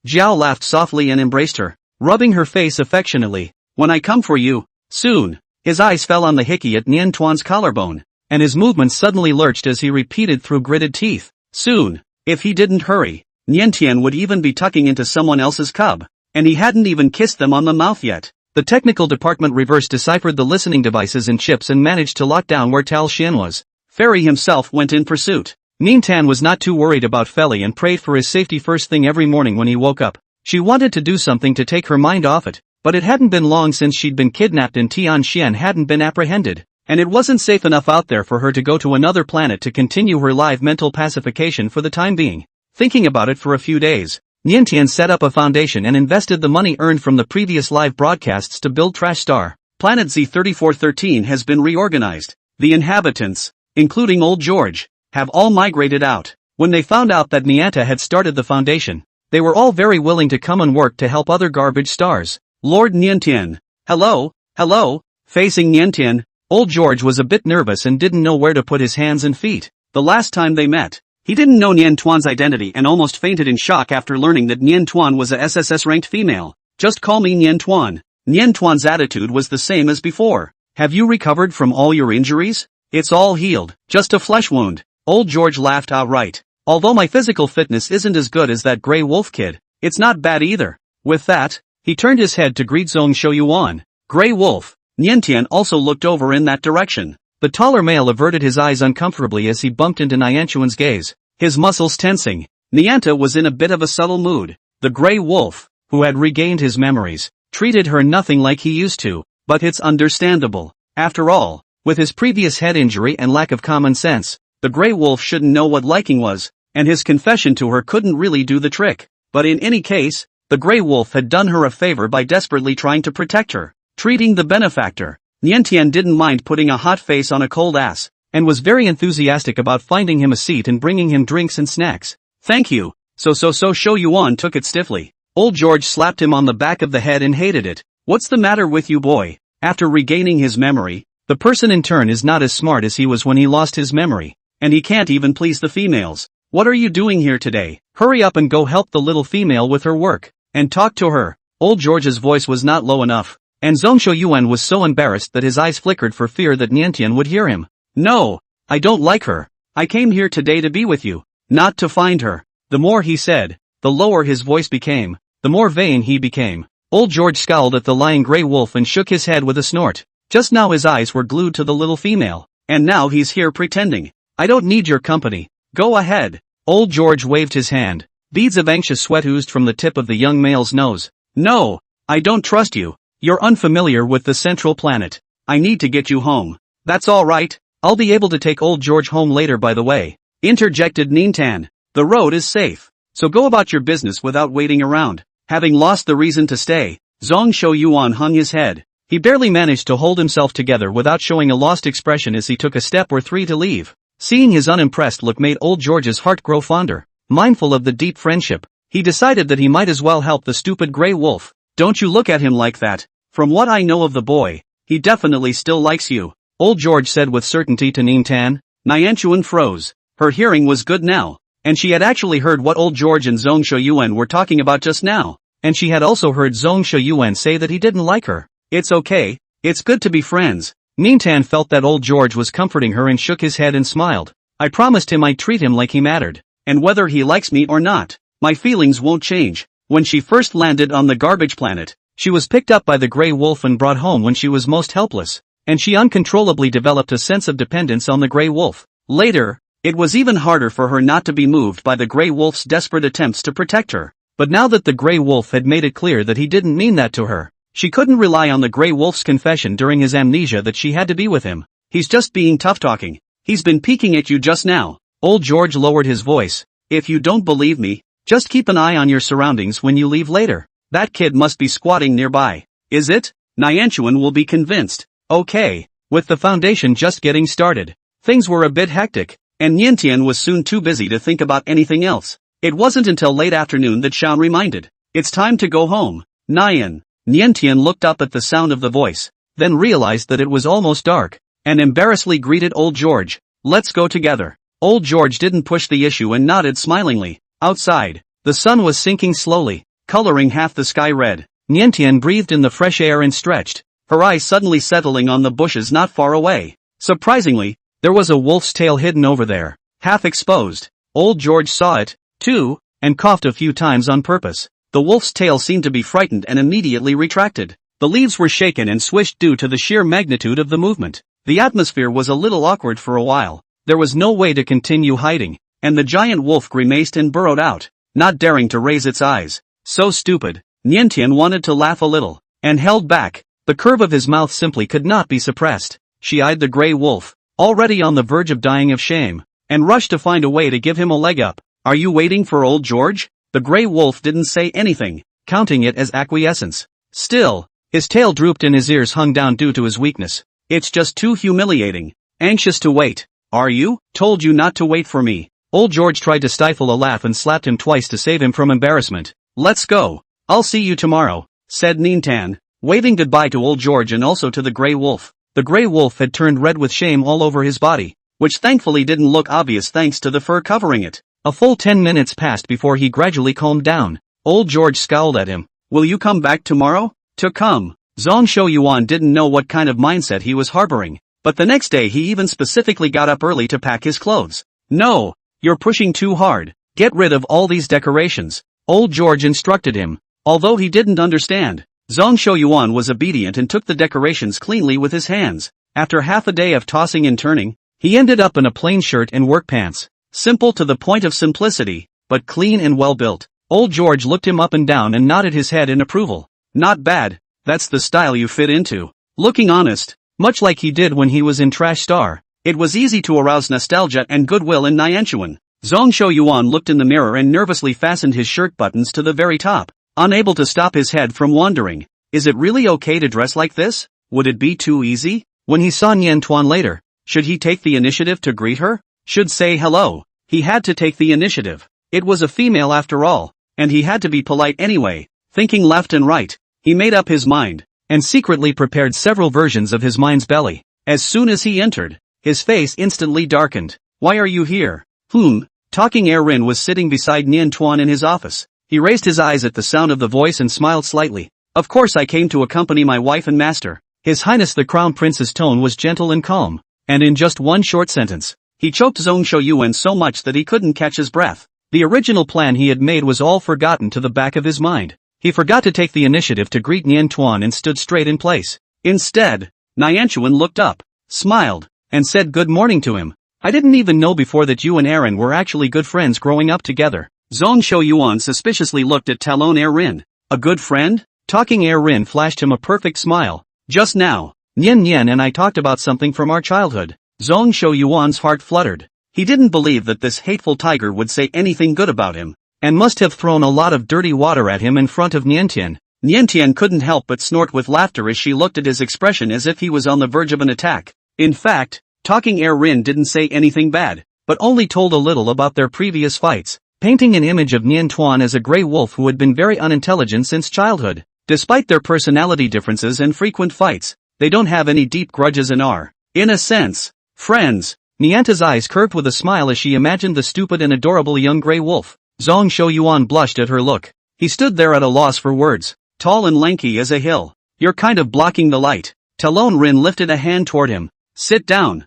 Zhao laughed softly and embraced her, rubbing her face affectionately. When I come for you, soon. His eyes fell on the hickey at Nian Tuan's collarbone, and his movements suddenly lurched as he repeated through gritted teeth. Soon. If he didn't hurry, Nian Tian would even be tucking into someone else's cub, and he hadn't even kissed them on the mouth yet. The technical department reverse deciphered the listening devices and chips and managed to lock down where Tal Xian was. Fairy himself went in pursuit. Nian Tan was not too worried about Feli and prayed for his safety first thing every morning when he woke up. She wanted to do something to take her mind off it, but it hadn't been long since she'd been kidnapped and Tian Xian hadn't been apprehended, and it wasn't safe enough out there for her to go to another planet to continue her live mental pacification for the time being. Thinking about it for a few days, Nian Tian set up a foundation and invested the money earned from the previous live broadcasts to build Trash Star. Planet Z3413 has been reorganized. The inhabitants, including Old George, have all migrated out. When they found out that Nianta had started the foundation, they were all very willing to come and work to help other garbage stars. Lord Niantian. Hello. Facing Niantian, Old George was a bit nervous and didn't know where to put his hands and feet. The last time they met, he didn't know Nian Tuan's identity and almost fainted in shock after learning that Nian Tuan was a SSS-ranked female. Just call me Nian Tuan. Nian Tuan's attitude was the same as before. Have you recovered from all your injuries? It's all healed. Just a flesh wound. Old George laughed outright. Although my physical fitness isn't as good as that gray wolf kid, it's not bad either. With that, he turned his head to greet Zhong Shouyuan. Gray wolf. Niantian also looked over in that direction. The taller male averted his eyes uncomfortably as he bumped into Nianchuan's gaze, his muscles tensing. Nianta was in a bit of a subtle mood. The gray wolf, who had regained his memories, treated her nothing like he used to, but it's understandable. After all, with his previous head injury and lack of common sense, the gray wolf shouldn't know what liking was, and his confession to her couldn't really do the trick. But in any case, the gray wolf had done her a favor by desperately trying to protect her, treating the benefactor. Niantian didn't mind putting a hot face on a cold ass, and was very enthusiastic about finding him a seat and bringing him drinks and snacks. Thank you. So Shouyuan took it stiffly. Old George slapped him on the back of the head and hated it. What's the matter with you, boy? After regaining his memory, the person in turn is not as smart as he was when he lost his memory, and he can't even please the females. What are you doing here today? Hurry up and go help the little female with her work, and talk to her. Old George's voice was not low enough, and Zhong Shouyuan was so embarrassed that his eyes flickered for fear that Niantian would hear him. No, I don't like her. I came here today to be with you, not to find her. The more he said, the lower his voice became, the more vain he became. Old George scowled at the lying grey wolf and shook his head with a snort. Just now his eyes were glued to the little female, and now he's here pretending. I don't need your company. Go ahead. Old George waved his hand. Beads of anxious sweat oozed from the tip of the young male's nose. No, I don't trust you. You're unfamiliar with the central planet. I need to get you home. That's all right. I'll be able to take old George home later, by the way, interjected Nintan. The road is safe, so go about your business without waiting around. Having lost the reason to stay, Zhong Shouyuan hung his head. He barely managed to hold himself together without showing a lost expression as he took a step or three to leave. Seeing his unimpressed look made old George's heart grow fonder. Mindful of the deep friendship, he decided that he might as well help the stupid grey wolf. Don't you look at him like that. From what I know of the boy, he definitely still likes you, old George said with certainty to Nintan. Nianchuan froze. Her hearing was good now, and she had actually heard what old George and Zhong Shouyuan were talking about just now, and she had also heard Zhong Shouyuan say that he didn't like her. It's okay, it's good to be friends. Nintan felt that old George was comforting her and shook his head and smiled. I promised him I'd treat him like he mattered, and whether he likes me or not, my feelings won't change. When she first landed on the garbage planet, she was picked up by the grey wolf and brought home when she was most helpless, and she uncontrollably developed a sense of dependence on the grey wolf. Later, it was even harder for her not to be moved by the grey wolf's desperate attempts to protect her. But now that the grey wolf had made it clear that he didn't mean that to her, she couldn't rely on the grey wolf's confession during his amnesia that she had to be with him. He's just being tough-talking. He's been peeking at you just now. Old George lowered his voice. If you don't believe me, just keep an eye on your surroundings when you leave later. That kid must be squatting nearby. Is it? Nianchuan will be convinced. Okay. With the foundation just getting started, things were a bit hectic, and Niantian was soon too busy to think about anything else. It wasn't until late afternoon that Xian reminded. It's time to go home. Nian. Niantian looked up at the sound of the voice, then realized that it was almost dark, and embarrassedly greeted old George. Let's go together. Old George didn't push the issue and nodded smilingly. Outside, the sun was sinking slowly, coloring half the sky red. Niantian breathed in the fresh air and stretched, her eyes suddenly settling on the bushes not far away. Surprisingly, there was a wolf's tail hidden over there, half exposed. Old George saw it, too, and coughed a few times on purpose. The wolf's tail seemed to be frightened and immediately retracted. The leaves were shaken and swished due to the sheer magnitude of the movement. The atmosphere was a little awkward for a while. There was no way to continue hiding, and the giant wolf grimaced and burrowed out, not daring to raise its eyes. So stupid. Niantian wanted to laugh a little, and held back. The curve of his mouth simply could not be suppressed. She eyed the grey wolf, already on the verge of dying of shame, and rushed to find a way to give him a leg up. Are you waiting for old George? The grey wolf didn't say anything, counting it as acquiescence. Still, his tail drooped and his ears hung down due to his weakness. It's just too humiliating. Anxious to wait. Are you? Told you not to wait for me. Old George tried to stifle a laugh and slapped him twice to save him from embarrassment. Let's go. I'll see you tomorrow, said Nintan, waving goodbye to old George and also to the grey wolf. The grey wolf had turned red with shame all over his body, which thankfully didn't look obvious thanks to the fur covering it. A full 10 minutes passed before he gradually calmed down. Old George scowled at him. Will you come back tomorrow? To come. Zhong Shouyuan didn't know what kind of mindset he was harboring, but the next day he even specifically got up early to pack his clothes. No, you're pushing too hard. Get rid of all these decorations, old George instructed him. Although he didn't understand, Zhong Shouyuan was obedient and took the decorations cleanly with his hands. After half a day of tossing and turning, he ended up in a plain shirt and work pants. Simple to the point of simplicity, but clean and well built. Old George looked him up and down and nodded his head in approval. Not bad, that's the style you fit into. Looking honest, much like he did when he was in Trash Star, it was easy to arouse nostalgia and goodwill in Nianchuan. Zhong Shouyuan looked in the mirror and nervously fastened his shirt buttons to the very top, unable to stop his head from wandering. Is it really okay to dress like this? Would it be too easy? When he saw Niantuan later, should he take the initiative to greet her? Should say hello? He had to take the initiative. It was a female after all, and he had to be polite anyway. Thinking left and right, he made up his mind, and secretly prepared several versions of his mind's belly. As soon as he entered, his face instantly darkened. Why are you here? Talking Rin was sitting beside Niantuan in his office. He raised his eyes at the sound of the voice and smiled slightly. Of course I came to accompany my wife and master. His Highness the Crown Prince's tone was gentle and calm, and in just one short sentence, He choked Zhong Shouyuan so much that he couldn't catch his breath. The original plan he had made was all forgotten to the back of his mind. He forgot to take the initiative to greet Nian Tuan and stood straight in place. Instead, Nianchuan looked up, smiled, and said good morning to him. I didn't even know before that you and Aaron were actually good friends growing up together. Zhong Shouyuan suspiciously looked at Talon Rin. A good friend? Talking Rin flashed him a perfect smile. Just now, Nian and I talked about something from our childhood. Zhong Shouyuan's heart fluttered. He didn't believe that this hateful tiger would say anything good about him, and must have thrown a lot of dirty water at him in front of Niantian. Niantian couldn't help but snort with laughter as she looked at his expression as if he was on the verge of an attack. In fact, Talking Rin didn't say anything bad, but only told a little about their previous fights, painting an image of Nian Tuan as a grey wolf who had been very unintelligent since childhood. Despite their personality differences and frequent fights, they don't have any deep grudges and are, in a sense, friends. Nianta's eyes curved with a smile as she imagined the stupid and adorable young grey wolf. Zhong Shouyuan blushed at her look. He stood there at a loss for words, tall and lanky as a hill. You're kind of blocking the light. Talon Rin lifted a hand toward him. Sit down.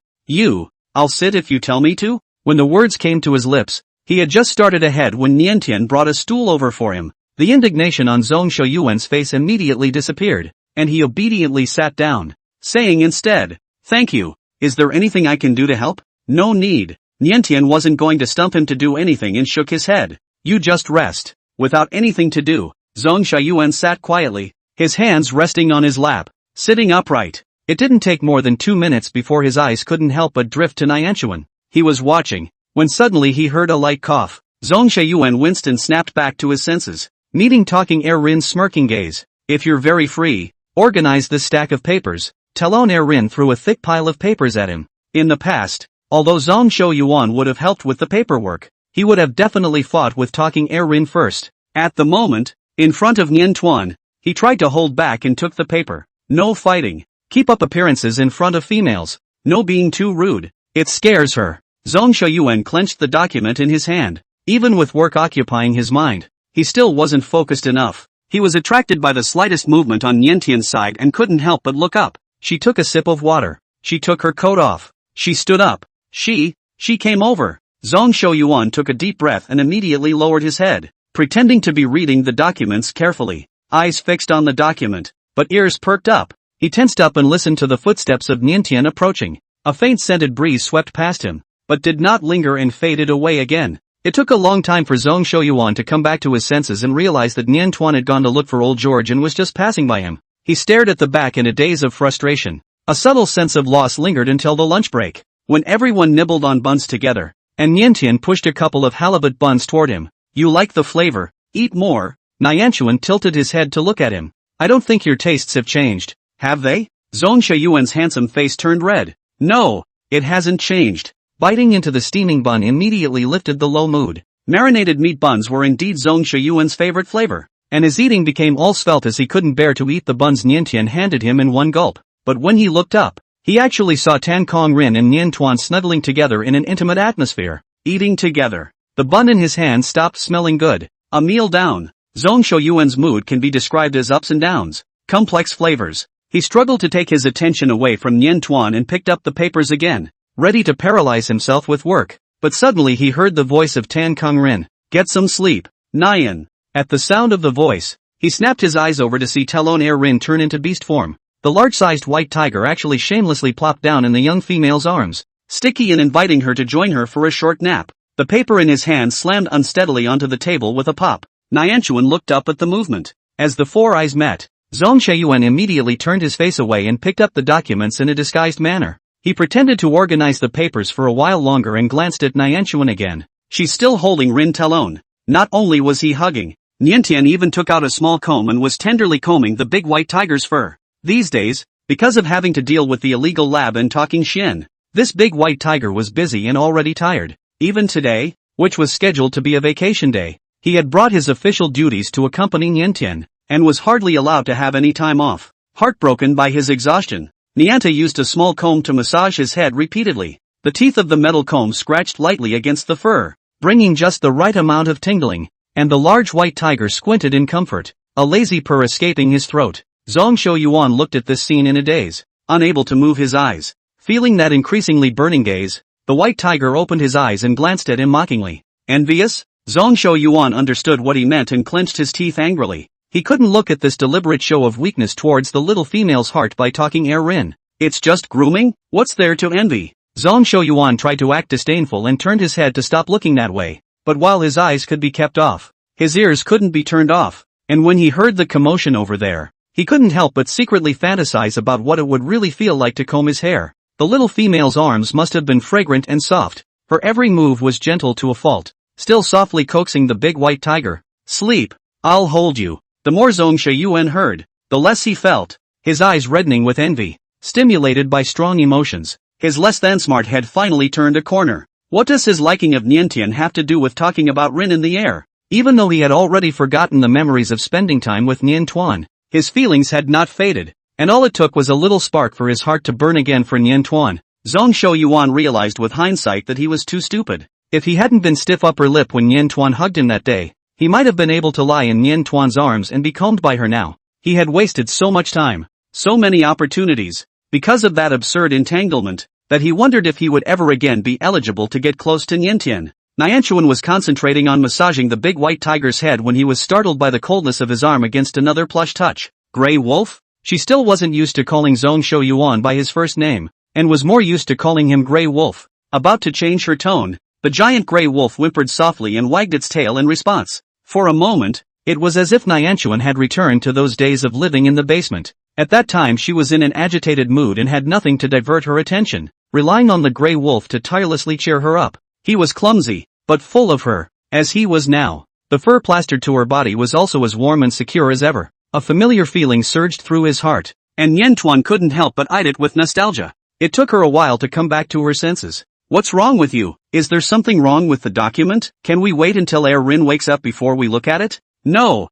I'll sit if you tell me to? When the words came to his lips, he had just started ahead when Niantian brought a stool over for him. The indignation on Zhong Shouyuan's face immediately disappeared, and he obediently sat down, saying instead, thank you. Is there anything I can do to help? No need. Niantian wasn't going to stump him to do anything and shook his head. You just rest. Without anything to do, Zhong Shouyuan sat quietly, his hands resting on his lap, sitting upright. It didn't take more than 2 minutes before his eyes couldn't help but drift to Nianchuan. He was watching, when suddenly he heard a light cough. Zhong Shouyuan winced and snapped back to his senses, meeting Talking Rin's smirking gaze. If you're very free, organize this stack of papers. Talon Rin threw a thick pile of papers at him. In the past, although Zhong Shouyuan would have helped with the paperwork, he would have definitely fought with Talking Rin first. At the moment, in front of Nian Tuan, he tried to hold back and took the paper. No fighting. Keep up appearances in front of females. No being too rude. It scares her. Zhong Shouyuan clenched the document in his hand. Even with work occupying his mind, he still wasn't focused enough. He was attracted by the slightest movement on Niantian's side and couldn't help but look up. She took a sip of water. She took her coat off. She stood up. She came over. Zhong Shouyuan took a deep breath and immediately lowered his head, pretending to be reading the documents carefully, eyes fixed on the document, but ears perked up. He tensed up and listened to the footsteps of Niantian approaching. A faint scented breeze swept past him, but did not linger and faded away again. It took a long time for Zhong Shouyuan to come back to his senses and realize that Nian Tuan had gone to look for old George and was just passing by him. He stared at the back in a daze of frustration. A subtle sense of loss lingered until the lunch break, when everyone nibbled on buns together, and Niantian pushed a couple of halibut buns toward him. You like the flavor? Eat more. Nianchuan tilted his head to look at him. I don't think your tastes have changed, have they? Zhong Shouyuan's handsome face turned red. No, it hasn't changed. Biting into the steaming bun immediately lifted the low mood. Marinated meat buns were indeed Zhong Shouyuan's favorite flavor, and his eating became all svelte as he couldn't bear to eat the buns Niantian handed him in one gulp. But when he looked up, he actually saw Talking Rin and Nian Tuan snuggling together in an intimate atmosphere, eating together. The bun in his hand stopped smelling good. A meal down. Zhong Shouyuan's mood can be described as ups and downs, complex flavors. He struggled to take his attention away from Nian Tuan and picked up the papers again, ready to paralyze himself with work. But suddenly he heard the voice of Talking Rin. Get some sleep, Nian. At the sound of the voice, he snapped his eyes over to see Talon Rin turn into beast form. The large-sized white tiger actually shamelessly plopped down in the young female's arms, sticky and inviting her to join her for a short nap. The paper in his hand slammed unsteadily onto the table with a pop. Nianchuan looked up at the movement. As the four eyes met, Zhong Shouyuan immediately turned his face away and picked up the documents in a disguised manner. He pretended to organize the papers for a while longer and glanced at Nianchuan again. She's still holding Rin Talon. Not only was he hugging, Niantian even took out a small comb and was tenderly combing the big white tiger's fur. These days, because of having to deal with the illegal lab and talking Xian, this big white tiger was busy and already tired. Even today, which was scheduled to be a vacation day, he had brought his official duties to accompany Niantian, and was hardly allowed to have any time off. Heartbroken by his exhaustion, Nianta used a small comb to massage his head repeatedly. The teeth of the metal comb scratched lightly against the fur, bringing just the right amount of tingling, and the large white tiger squinted in comfort, a lazy purr escaping his throat. Zhong Shouyuan looked at this scene in a daze, unable to move his eyes, feeling that increasingly burning gaze. The white tiger opened his eyes and glanced at him mockingly. Envious? Zhongsho Yuan understood what he meant and clenched his teeth angrily. He couldn't look at this deliberate show of weakness towards the little female's heart by talking Rin. It's just grooming? What's there to envy? Zhongsho Yuan tried to act disdainful and turned his head to stop looking that way. But while his eyes could be kept off, his ears couldn't be turned off. And when he heard the commotion over there, he couldn't help but secretly fantasize about what it would really feel like to comb his hair. The little female's arms must have been fragrant and soft. Her every move was gentle to a fault, still softly coaxing the big white tiger. Sleep. I'll hold you. The more Zhongsho Yuan heard, the less he felt, his eyes reddening with envy, stimulated by strong emotions. His less-than-smart head finally turned a corner. What does his liking of Niantian have to do with talking about Rin in the air? Even though he had already forgotten the memories of spending time with Niantuan, his feelings had not faded, and all it took was a little spark for his heart to burn again for Niantuan. Zhongsho Yuan realized with hindsight that he was too stupid. If he hadn't been stiff upper lip when Niantuan hugged him that day, he might have been able to lie in Niantuan's arms and be combed by her now. He had wasted so much time, so many opportunities, because of that absurd entanglement, that he wondered if he would ever again be eligible to get close to Niantian. Niantuan was concentrating on massaging the big white tiger's head when he was startled by the coldness of his arm against another plush touch. Grey Wolf? She still wasn't used to calling Zhongsho Yuan by his first name, and was more used to calling him Grey Wolf. About to change her tone, the giant grey wolf whimpered softly and wagged its tail in response. For a moment, it was as if Niantuan had returned to those days of living in the basement. At that time she was in an agitated mood and had nothing to divert her attention, relying on the grey wolf to tirelessly cheer her up. He was clumsy, but full of her, as he was now. The fur plastered to her body was also as warm and secure as ever. A familiar feeling surged through his heart, and Niantuan couldn't help but eyed it with nostalgia. It took her a while to come back to her senses. What's wrong with you? Is there something wrong with the document? Can we wait until Rin wakes up before we look at it? No,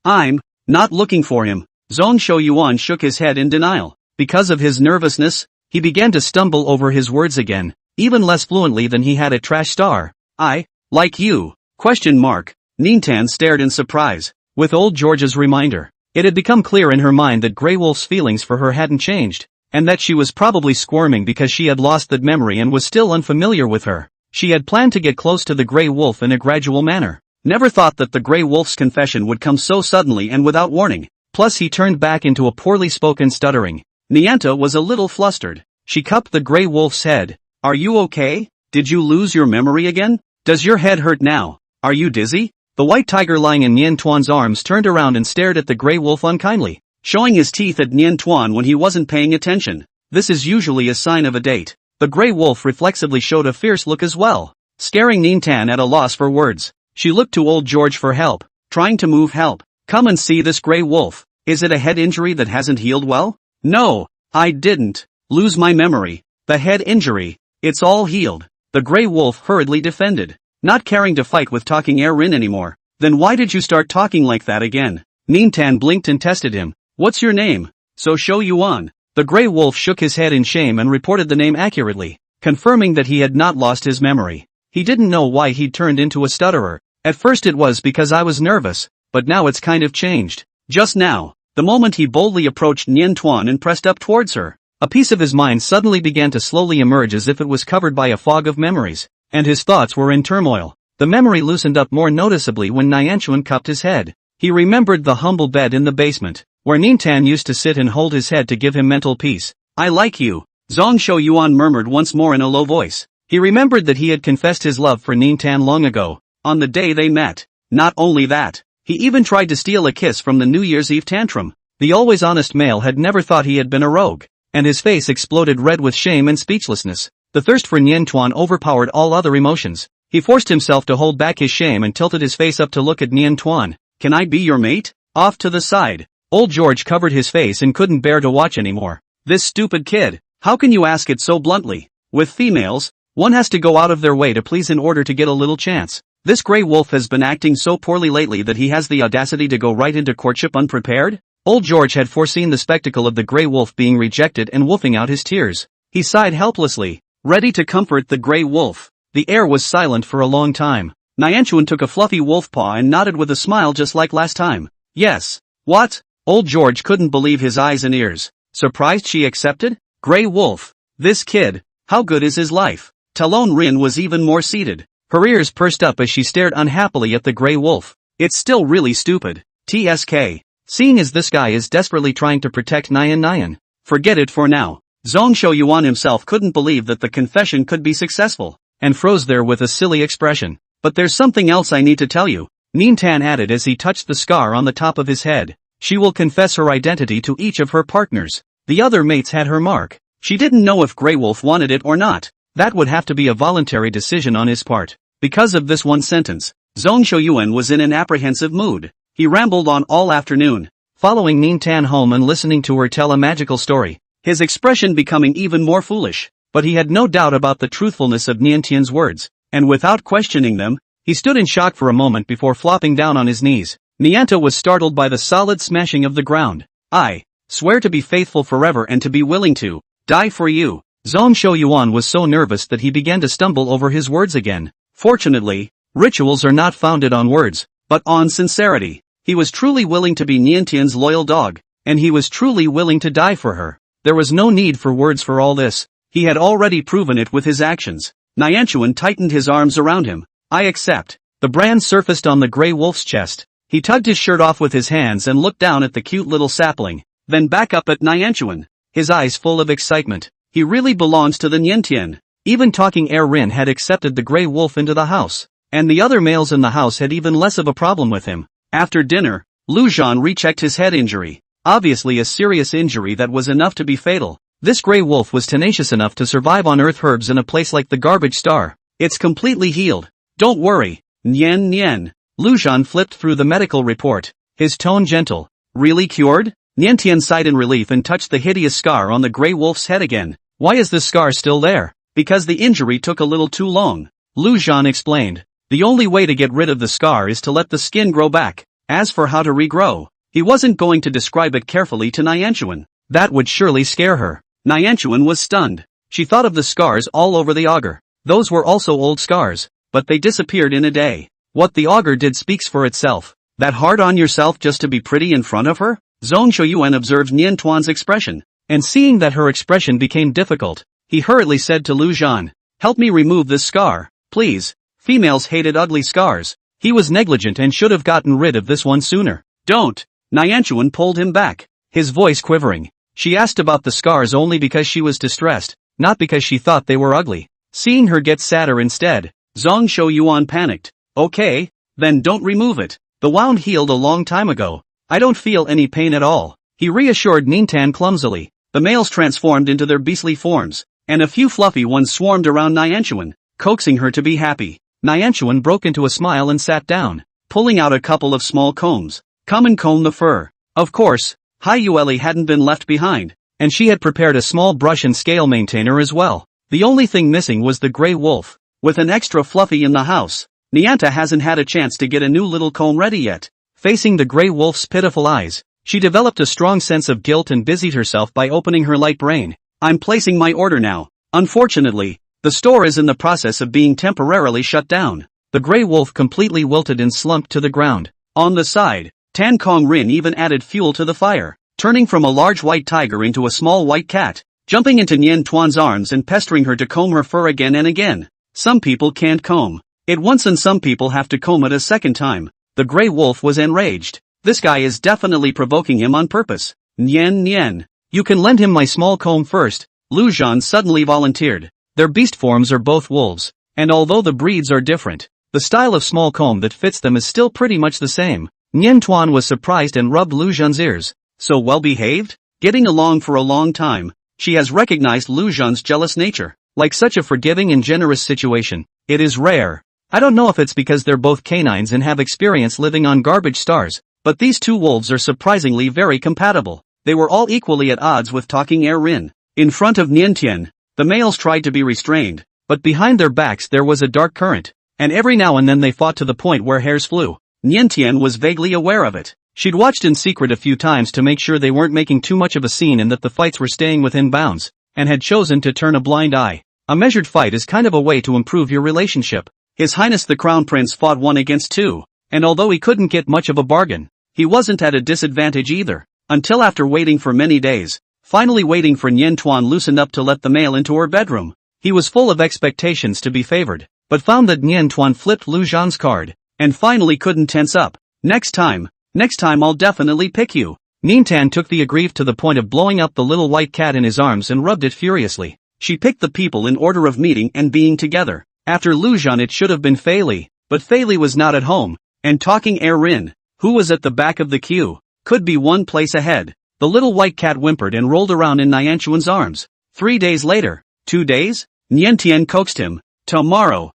I'm not looking for him. Zhongsho Yuan shook his head in denial. Because of his nervousness, he began to stumble over his words again, even less fluently than he had at Trash Star. I, like you, ? Niantian stared in surprise. With old George's reminder, it had become clear in her mind that Grey Wolf's feelings for her hadn't changed, and that she was probably squirming because she had lost that memory and was still unfamiliar with her. She had planned to get close to the Grey Wolf in a gradual manner. Never thought that the Grey Wolf's confession would come so suddenly and without warning. Plus he turned back into a poorly spoken stuttering. Nianta was a little flustered. She cupped the Grey Wolf's head. Are you okay? Did you lose your memory again? Does your head hurt now? Are you dizzy? The white tiger lying in Niantuan's arms turned around and stared at the Grey Wolf unkindly, showing his teeth at Niantuan when he wasn't paying attention. This is usually a sign of a date. The Grey Wolf reflexively showed a fierce look as well, scaring Niantian at a loss for words. She looked to old George for help, trying to move help. Come and see this Grey Wolf. Is it a head injury that hasn't healed well? No, I didn't lose my memory. The head injury, it's all healed. The Grey Wolf hurriedly defended, not caring to fight with talking Rin anymore. Then why did you start talking like that again? Niantian blinked and tested him. What's your name? Zhongsho Yuan. The Grey Wolf shook his head in shame and reported the name accurately, confirming that he had not lost his memory. He didn't know why he'd turned into a stutterer. At first it was because I was nervous, but now it's kind of changed. Just now, the moment he boldly approached Niantuan and pressed up towards her, a piece of his mind suddenly began to slowly emerge as if it was covered by a fog of memories, and his thoughts were in turmoil. The memory loosened up more noticeably when Niantuan cupped his head. He remembered the humble bed in the basement, where Niantian used to sit and hold his head to give him mental peace. I like you, Zhongsho Yuan murmured once more in a low voice. He remembered that he had confessed his love for Niantian long ago, on the day they met. Not only that, he even tried to steal a kiss from the New Year's Eve tantrum. The always honest male had never thought he had been a rogue, and his face exploded red with shame and speechlessness. The thirst for Niantuan overpowered all other emotions. He forced himself to hold back his shame and tilted his face up to look at Niantuan. Can I be your mate? Off to the side. Old George covered his face and couldn't bear to watch anymore. This stupid kid. How can you ask it so bluntly? With females, one has to go out of their way to please in order to get a little chance. This Grey Wolf has been acting so poorly lately that he has the audacity to go right into courtship unprepared? Old George had foreseen the spectacle of the Grey Wolf being rejected and wolfing out his tears. He sighed helplessly, ready to comfort the Grey Wolf. The air was silent for a long time. Niantuan took a fluffy wolf paw and nodded with a smile just like last time. Yes. What? Old George couldn't believe his eyes and ears. Surprised she accepted? Grey Wolf. This kid. How good is his life? Talon Rin was even more seated. Her ears pursed up as she stared unhappily at the grey wolf. It's still really stupid. TSK. Seeing as this guy is desperately trying to protect Nyan. Forget it for now. Zhongshou Yuan himself couldn't believe that the confession could be successful, and froze there with a silly expression. But there's something else I need to tell you, Nintan added as he touched the scar on the top of his head. She will confess her identity to each of her partners. The other mates had her mark. She didn't know if Grey Wolf wanted it or not. That would have to be a voluntary decision on his part. Because of this one sentence, Zhongshou Yuan was in an apprehensive mood. He rambled on all afternoon, following Nintan home and listening to her tell a magical story, his expression becoming even more foolish. But he had no doubt about the truthfulness of Niantian's words, and without questioning them, he stood in shock for a moment before flopping down on his knees. Nianta was startled by the solid smashing of the ground. I swear to be faithful forever and to be willing to die for you. Zhongshou Yuan was so nervous that he began to stumble over his words again. Fortunately, rituals are not founded on words, but on sincerity. He was truly willing to be Niantian's loyal dog, and he was truly willing to die for her. There was no need for words for all this. He had already proven it with his actions. Nianchuan tightened his arms around him. I accept. The brand surfaced on the grey wolf's chest. He tugged his shirt off with his hands and looked down at the cute little sapling, then back up at Nianchuan, his eyes full of excitement. He really belongs to the Niantian. Even talking Air Rin had accepted the grey wolf into the house, and the other males in the house had even less of a problem with him. After dinner, Lu Zhan rechecked his head injury. Obviously a serious injury that was enough to be fatal. This grey wolf was tenacious enough to survive on earth herbs in a place like the Garbage Star. It's completely healed. Don't worry. Nian. Lu Zhan flipped through the medical report, his tone gentle. Really cured? Niantian sighed in relief and touched the hideous scar on the grey wolf's head again. Why is this scar still there? Because the injury took a little too long. Lu Zhan explained. The only way to get rid of the scar is to let the skin grow back. As for how to regrow, he wasn't going to describe it carefully to Nianchuan. That would surely scare her. Nianchuan was stunned. She thought of the scars all over the Augur. Those were also old scars, but they disappeared in a day. What the Augur did speaks for itself. That hard on yourself just to be pretty in front of her? Zhongshou Yuan observed Nian Tuan's expression, and seeing that her expression became difficult, he hurriedly said to Lu Zhan, help me remove this scar, please. Females hated ugly scars. He was negligent and should have gotten rid of this one sooner. Don't. Nianchuan pulled him back, his voice quivering. She asked about the scars only because she was distressed, not because she thought they were ugly. Seeing her get sadder instead, Zhongshou Yuan panicked. Okay, then don't remove it. The wound healed a long time ago. I don't feel any pain at all. He reassured Nintan clumsily. The males transformed into their beastly forms, and a few fluffy ones swarmed around Nianchuan, coaxing her to be happy. Nianchuan broke into a smile and sat down, pulling out a couple of small combs. Come and comb the fur. Of course, Hai Yueli hadn't been left behind, and she had prepared a small brush and scale maintainer as well. The only thing missing was the grey wolf. With an extra fluffy in the house, Nianta hasn't had a chance to get a new little comb ready yet. Facing the grey wolf's pitiful eyes, she developed a strong sense of guilt and busied herself by opening her light brain. I'm placing my order now. Unfortunately, the store is in the process of being temporarily shut down. The grey wolf completely wilted and slumped to the ground. On the side, Tan Kong Rin even added fuel to the fire, turning from a large white tiger into a small white cat, jumping into Nian Tuan's arms and pestering her to comb her fur again and again. Some people can't comb it once and some people have to comb it a second time. The grey wolf was enraged. This guy is definitely provoking him on purpose. Nian. You can lend him my small comb first, Lu Zhan suddenly volunteered. Their beast forms are both wolves, and although the breeds are different, the style of small comb that fits them is still pretty much the same. Nian Tuan was surprised and rubbed Lu Zhan's ears. So well behaved? Getting along for a long time. She has recognized Lu Zhan's jealous nature. Like such a forgiving and generous situation, it is rare. I don't know if it's because they're both canines and have experience living on garbage stars, but these two wolves are surprisingly very compatible. They were all equally at odds with talking Air Rin. In front of Niantian, the males tried to be restrained, but behind their backs there was a dark current, and every now and then they fought to the point where hairs flew. Niantian was vaguely aware of it. She'd watched in secret a few times to make sure they weren't making too much of a scene and that the fights were staying within bounds, and had chosen to turn a blind eye. A measured fight is kind of a way to improve your relationship. His Highness the Crown Prince fought 1 against 2, and although he couldn't get much of a bargain, he wasn't at a disadvantage either, until after waiting for many days, finally waiting for Nian Tuan loosened up to let the male into her bedroom. He was full of expectations to be favored, but found that Nian Tuan flipped Lu Zhan's card, and finally couldn't tense up. Next time I'll definitely pick you. Nian took the aggrieved to the point of blowing up the little white cat in his arms and rubbed it furiously. She picked the people in order of meeting and being together. After Lu Zhan it should have been Fei Li, but Fei Li was not at home, and talking Rin, who was at the back of the queue, could be one place ahead. The little white cat whimpered and rolled around in Nianchuan's arms. 3 days later. 2 days? Nian coaxed him. Tomorrow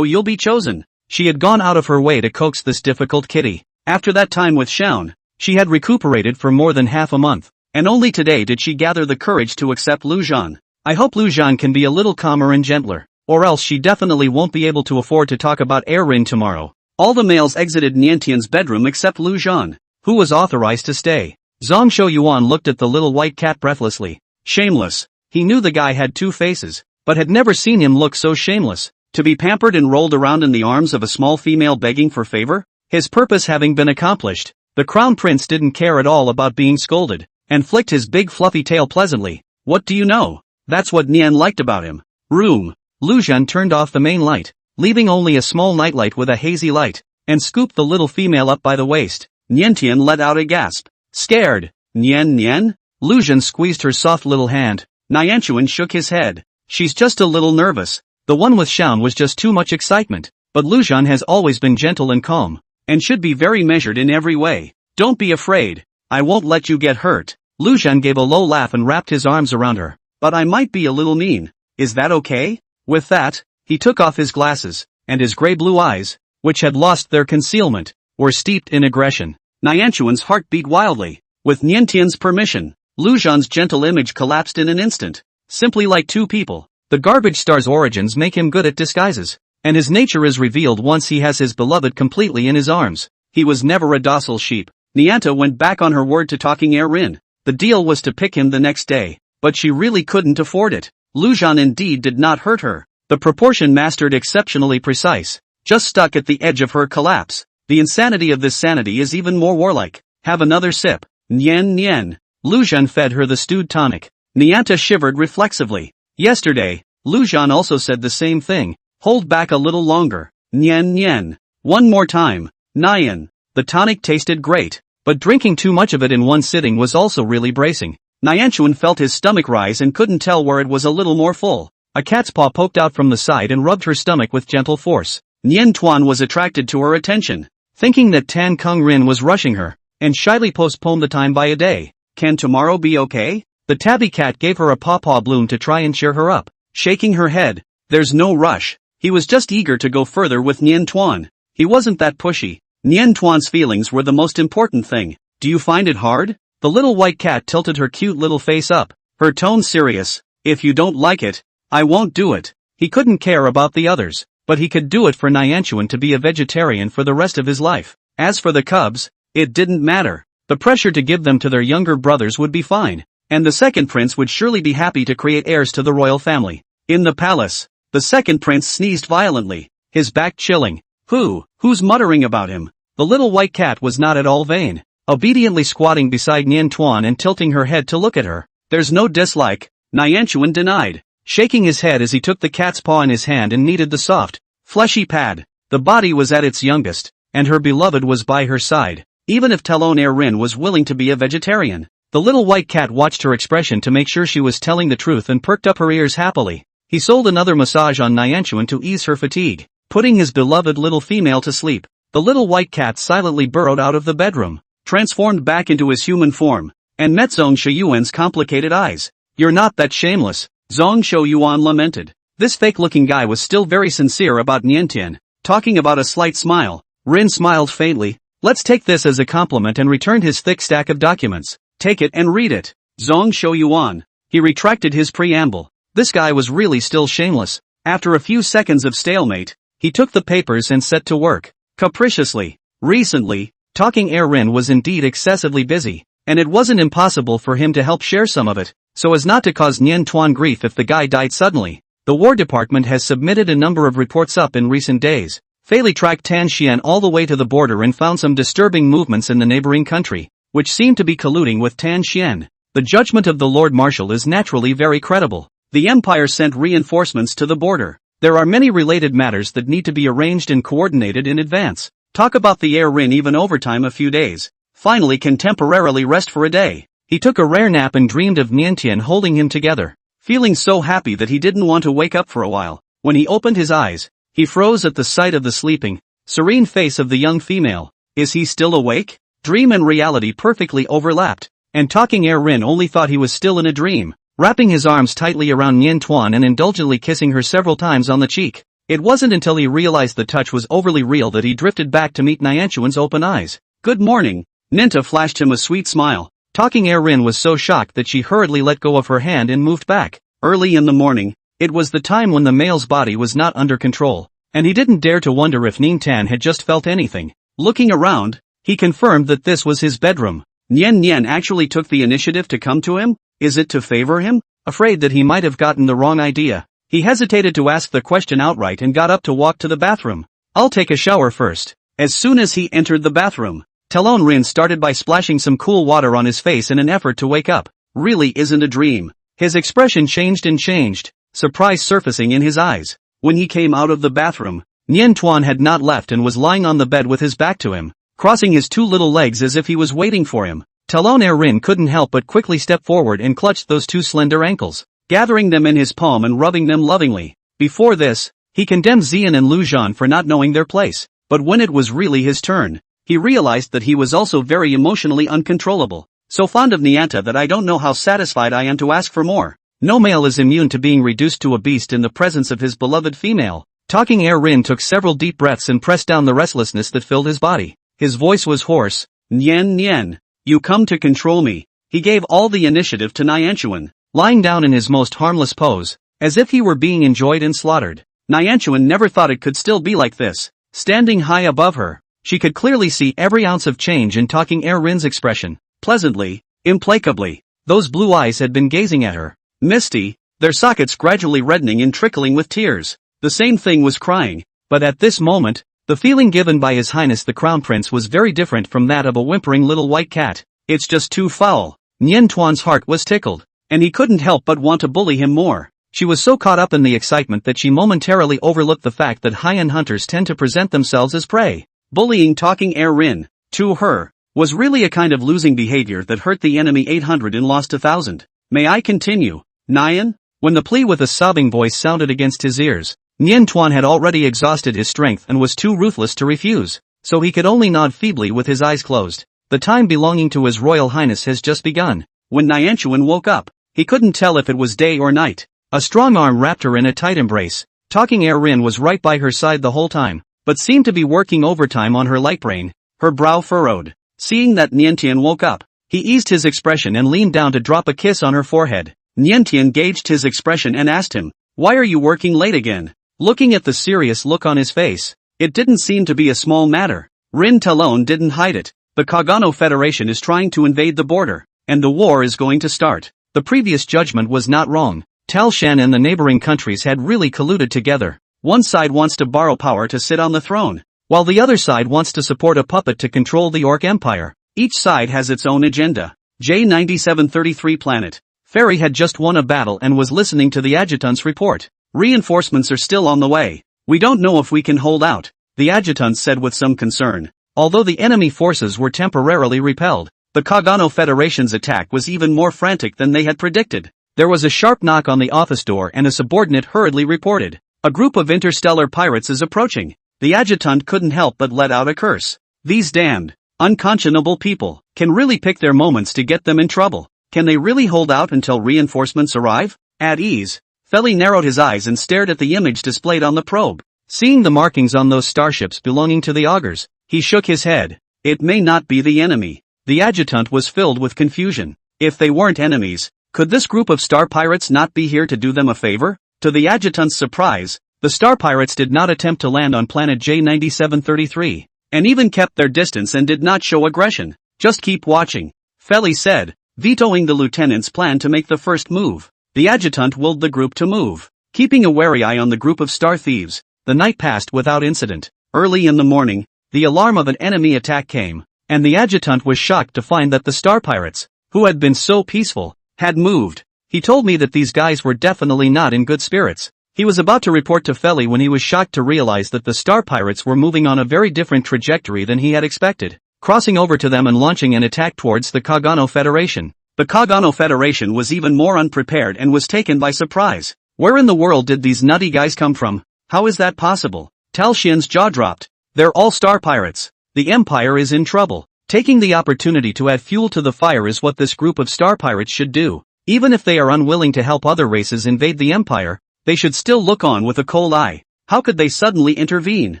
you'll be chosen. She had gone out of her way to coax this difficult kitty. After that time with Xiaon, she had recuperated for more than half a month, and only today did she gather the courage to accept Lu Zhan. I hope Lu Zhan can be a little calmer and gentler, or else she definitely won't be able to afford to talk about Rin tomorrow. All the males exited Niantian's bedroom except Lu Zhan, who was authorized to stay. Zhang Shouyuan looked at the little white cat breathlessly. Shameless. He knew the guy had 2 faces, but had never seen him look so shameless. To be pampered and rolled around in the arms of a small female begging for favor? His purpose having been accomplished, the crown prince didn't care at all about being scolded, and flicked his big fluffy tail pleasantly. What do you know? That's what Nian liked about him. Room. Lu Zhan turned off the main light, leaving only a small nightlight with a hazy light, and scooped the little female up by the waist. Niantian let out a gasp. Scared. Nian? Lu Zhan squeezed her soft little hand. Nianchuan shook his head. She's just a little nervous. The one with Xiaon was just too much excitement, but Lu Zhan has always been gentle and calm, and should be very measured in every way. Don't be afraid. I won't let you get hurt. Lu Zhan gave a low laugh and wrapped his arms around her. But I might be a little mean. Is that okay? With that, he took off his glasses, and his gray-blue eyes, which had lost their concealment, were steeped in aggression. Nianchuan's heart beat wildly. With Niantian's permission, Lu Zhan's gentle image collapsed in an instant. Simply like 2 people. The garbage star's origins make him good at disguises, and his nature is revealed once he has his beloved completely in his arms. He was never a docile sheep. Nianta went back on her word to talking Rin. The deal was to pick him the next day, but she really couldn't afford it. Lu Zhan indeed did not hurt her. The proportion mastered exceptionally precise, just stuck at the edge of her collapse. The insanity of this sanity is even more warlike. Have another sip. Nian. Lu Zhan fed her the stewed tonic. Nianta shivered reflexively. Yesterday, Lu Zhan also said the same thing. Hold back a little longer. Nian. One more time. Nian. The tonic tasted great, but drinking too much of it in one sitting was also really bracing. Nianchuan felt his stomach rise and couldn't tell where it was a little more full. A cat's paw poked out from the side and rubbed her stomach with gentle force. Nian Tuan was attracted to her attention, thinking that Tan Kung Rin was rushing her, and shyly postponed the time by a day. Can tomorrow be okay? The tabby cat gave her a paw bloom to try and cheer her up, shaking her head. There's no rush. He was just eager to go further with Nian Tuan. He wasn't that pushy. Nian Tuan's feelings were the most important thing. Do you find it hard? The little white cat tilted her cute little face up, her tone serious. If you don't like it, I won't do it. He couldn't care about the others, but he could do it for Nianchuan to be a vegetarian for the rest of his life. As for the cubs, it didn't matter. The pressure to give them to their younger brothers would be fine, and the second prince would surely be happy to create heirs to the royal family. In the palace, the second prince sneezed violently, his back chilling. Who's muttering about him? The little white cat was not at all vain, obediently squatting beside Nian Tuan and tilting her head to look at her. There's no dislike, Nianchuan denied, shaking his head as he took the cat's paw in his hand and kneaded the soft, fleshy pad. The body was at its youngest, and her beloved was by her side, even if Talon Rin was willing to be a vegetarian. The little white cat watched her expression to make sure she was telling the truth and perked up her ears happily. He sold another massage on Nianchuan to ease her fatigue, putting his beloved little female to sleep. The little white cat silently burrowed out of the bedroom, transformed back into his human form, and met Zhang Shouyuan's complicated eyes. You're not that shameless, Zhang Shouyuan lamented. This fake-looking guy was still very sincere about Niantian, talking about a slight smile. Rin smiled faintly. Let's take this as a compliment and returned his thick stack of documents. Take it and read it. Zhang Shouyuan. He retracted his preamble. This guy was really still shameless. After a few seconds of stalemate, he took the papers and set to work. Capriciously. Recently, talking Rin was indeed excessively busy, and it wasn't impossible for him to help share some of it, so as not to cause Nian Tuan grief if the guy died suddenly. The War Department has submitted a number of reports up in recent days. Fei Li tracked Tan Xian all the way to the border and found some disturbing movements in the neighboring country, which seemed to be colluding with Tan Xian. The judgment of the Lord Marshal is naturally very credible. The Empire sent reinforcements to the border. There are many related matters that need to be arranged and coordinated in advance. Talk about the heir Rin even overtime a few days. Finally can temporarily rest for a day. He took a rare nap and dreamed of Niantian holding him together. Feeling so happy that he didn't want to wake up for a while. When he opened his eyes, he froze at the sight of the sleeping, serene face of the young female. Is he still awake? Dream and reality perfectly overlapped, and talking heir Rin only thought he was still in a dream, wrapping his arms tightly around Nian Tuan and indulgently kissing her several times on the cheek. It wasn't until he realized the touch was overly real that he drifted back to meet Nianchuan's open eyes. Good morning. Ninta flashed him a sweet smile. Talking heir Rin was so shocked that she hurriedly let go of her hand and moved back. Early in the morning, it was the time when the male's body was not under control, and he didn't dare to wonder if Ningtan had just felt anything. Looking around, he confirmed that this was his bedroom. Nian Nian actually took the initiative to come to him? Is it to favor him? Afraid that he might have gotten the wrong idea, he hesitated to ask the question outright and got up to walk to the bathroom. I'll take a shower first. As soon as he entered the bathroom, Talon Rin started by splashing some cool water on his face in an effort to wake up. Really isn't a dream. His expression changed, surprise surfacing in his eyes. When he came out of the bathroom, Nian Tuan had not left and was lying on the bed with his back to him, crossing his two little legs as if he was waiting for him. Talon Rin couldn't help but quickly step forward and clutched those two slender ankles, gathering them in his palm and rubbing them lovingly. Before this, he condemned Xian and Lu Zhan for not knowing their place, but when it was really his turn, he realized that he was also very emotionally uncontrollable. So fond of Nianta that I don't know how satisfied I am to ask for more. No male is immune to being reduced to a beast in the presence of his beloved female. Talking heir Rin took several deep breaths and pressed down the restlessness that filled his body. His voice was hoarse. Nian Nian, you come to control me. He gave all the initiative to Nianchuan, lying down in his most harmless pose, as if he were being enjoyed and slaughtered. Nianchuan never thought it could still be like this. Standing high above her, she could clearly see every ounce of change in talking heir Rin's expression. Pleasantly, implacably, those blue eyes had been gazing at her. Misty, their sockets gradually reddening and trickling with tears. The same thing was crying, but at this moment, the feeling given by His Highness the Crown Prince was very different from that of a whimpering little white cat. It's just too foul. Nian Tuan's heart was tickled, and he couldn't help but want to bully him more. She was so caught up in the excitement that she momentarily overlooked the fact that high-end hunters tend to present themselves as prey. Bullying talking heir Rin, to her, was really a kind of losing behavior that hurt the enemy 800 and lost 1,000. May I continue, Nian? When the plea with a sobbing voice sounded against his ears, Nian Tuan had already exhausted his strength and was too ruthless to refuse, so he could only nod feebly with his eyes closed. The time belonging to His Royal Highness has just begun. When Nianchuan woke up, he couldn't tell if it was day or night. A strong arm wrapped her in a tight embrace. Talking heir Rin was right by her side the whole time, but seemed to be working overtime on her light brain, her brow furrowed. Seeing that Niantian woke up, he eased his expression and leaned down to drop a kiss on her forehead. Niantian gauged his expression and asked him, "Why are you working late again?" Looking at the serious look on his face, it didn't seem to be a small matter. Rin Talon didn't hide it. The Kagano Federation is trying to invade the border, and the war is going to start. The previous judgment was not wrong. Tal Shan and the neighboring countries had really colluded together. One side wants to borrow power to sit on the throne, while the other side wants to support a puppet to control the Orc Empire. Each side has its own agenda. J9733 Planet. Fairy had just won a battle and was listening to the adjutant's report. Reinforcements are still on the way. We don't know if we can hold out, the adjutant said with some concern. Although the enemy forces were temporarily repelled, the Kagano Federation's attack was even more frantic than they had predicted. There was a sharp knock on the office door and a subordinate hurriedly reported. A group of interstellar pirates is approaching. The adjutant couldn't help but let out a curse. These damned, unconscionable people can really pick their moments to get them in trouble. Can they really hold out until reinforcements arrive? At ease, Feli narrowed his eyes and stared at the image displayed on the probe. Seeing the markings on those starships belonging to the Augurs, he shook his head. It may not be the enemy. The adjutant was filled with confusion. If they weren't enemies, could this group of star pirates not be here to do them a favor? To the adjutant's surprise, the star pirates did not attempt to land on planet J9733, and even kept their distance and did not show aggression. Just keep watching, Feli said, vetoing the lieutenant's plan to make the first move. The adjutant willed the group to move, keeping a wary eye on the group of star thieves. The night passed without incident. Early in the morning, the alarm of an enemy attack came, and the adjutant was shocked to find that the star pirates, who had been so peaceful, had moved. He told me that these guys were definitely not in good spirits. He was about to report to Feli when he was shocked to realize that the Star Pirates were moving on a very different trajectory than he had expected, crossing over to them and launching an attack towards the Kagano Federation. The Kagano Federation was even more unprepared and was taken by surprise. Where in the world did these nutty guys come from? How is that possible? Tal Xian's jaw dropped. They're all Star Pirates. The Empire is in trouble. Taking the opportunity to add fuel to the fire is what this group of Star Pirates should do. Even if they are unwilling to help other races invade the Empire, they should still look on with a cold eye. How could they suddenly intervene?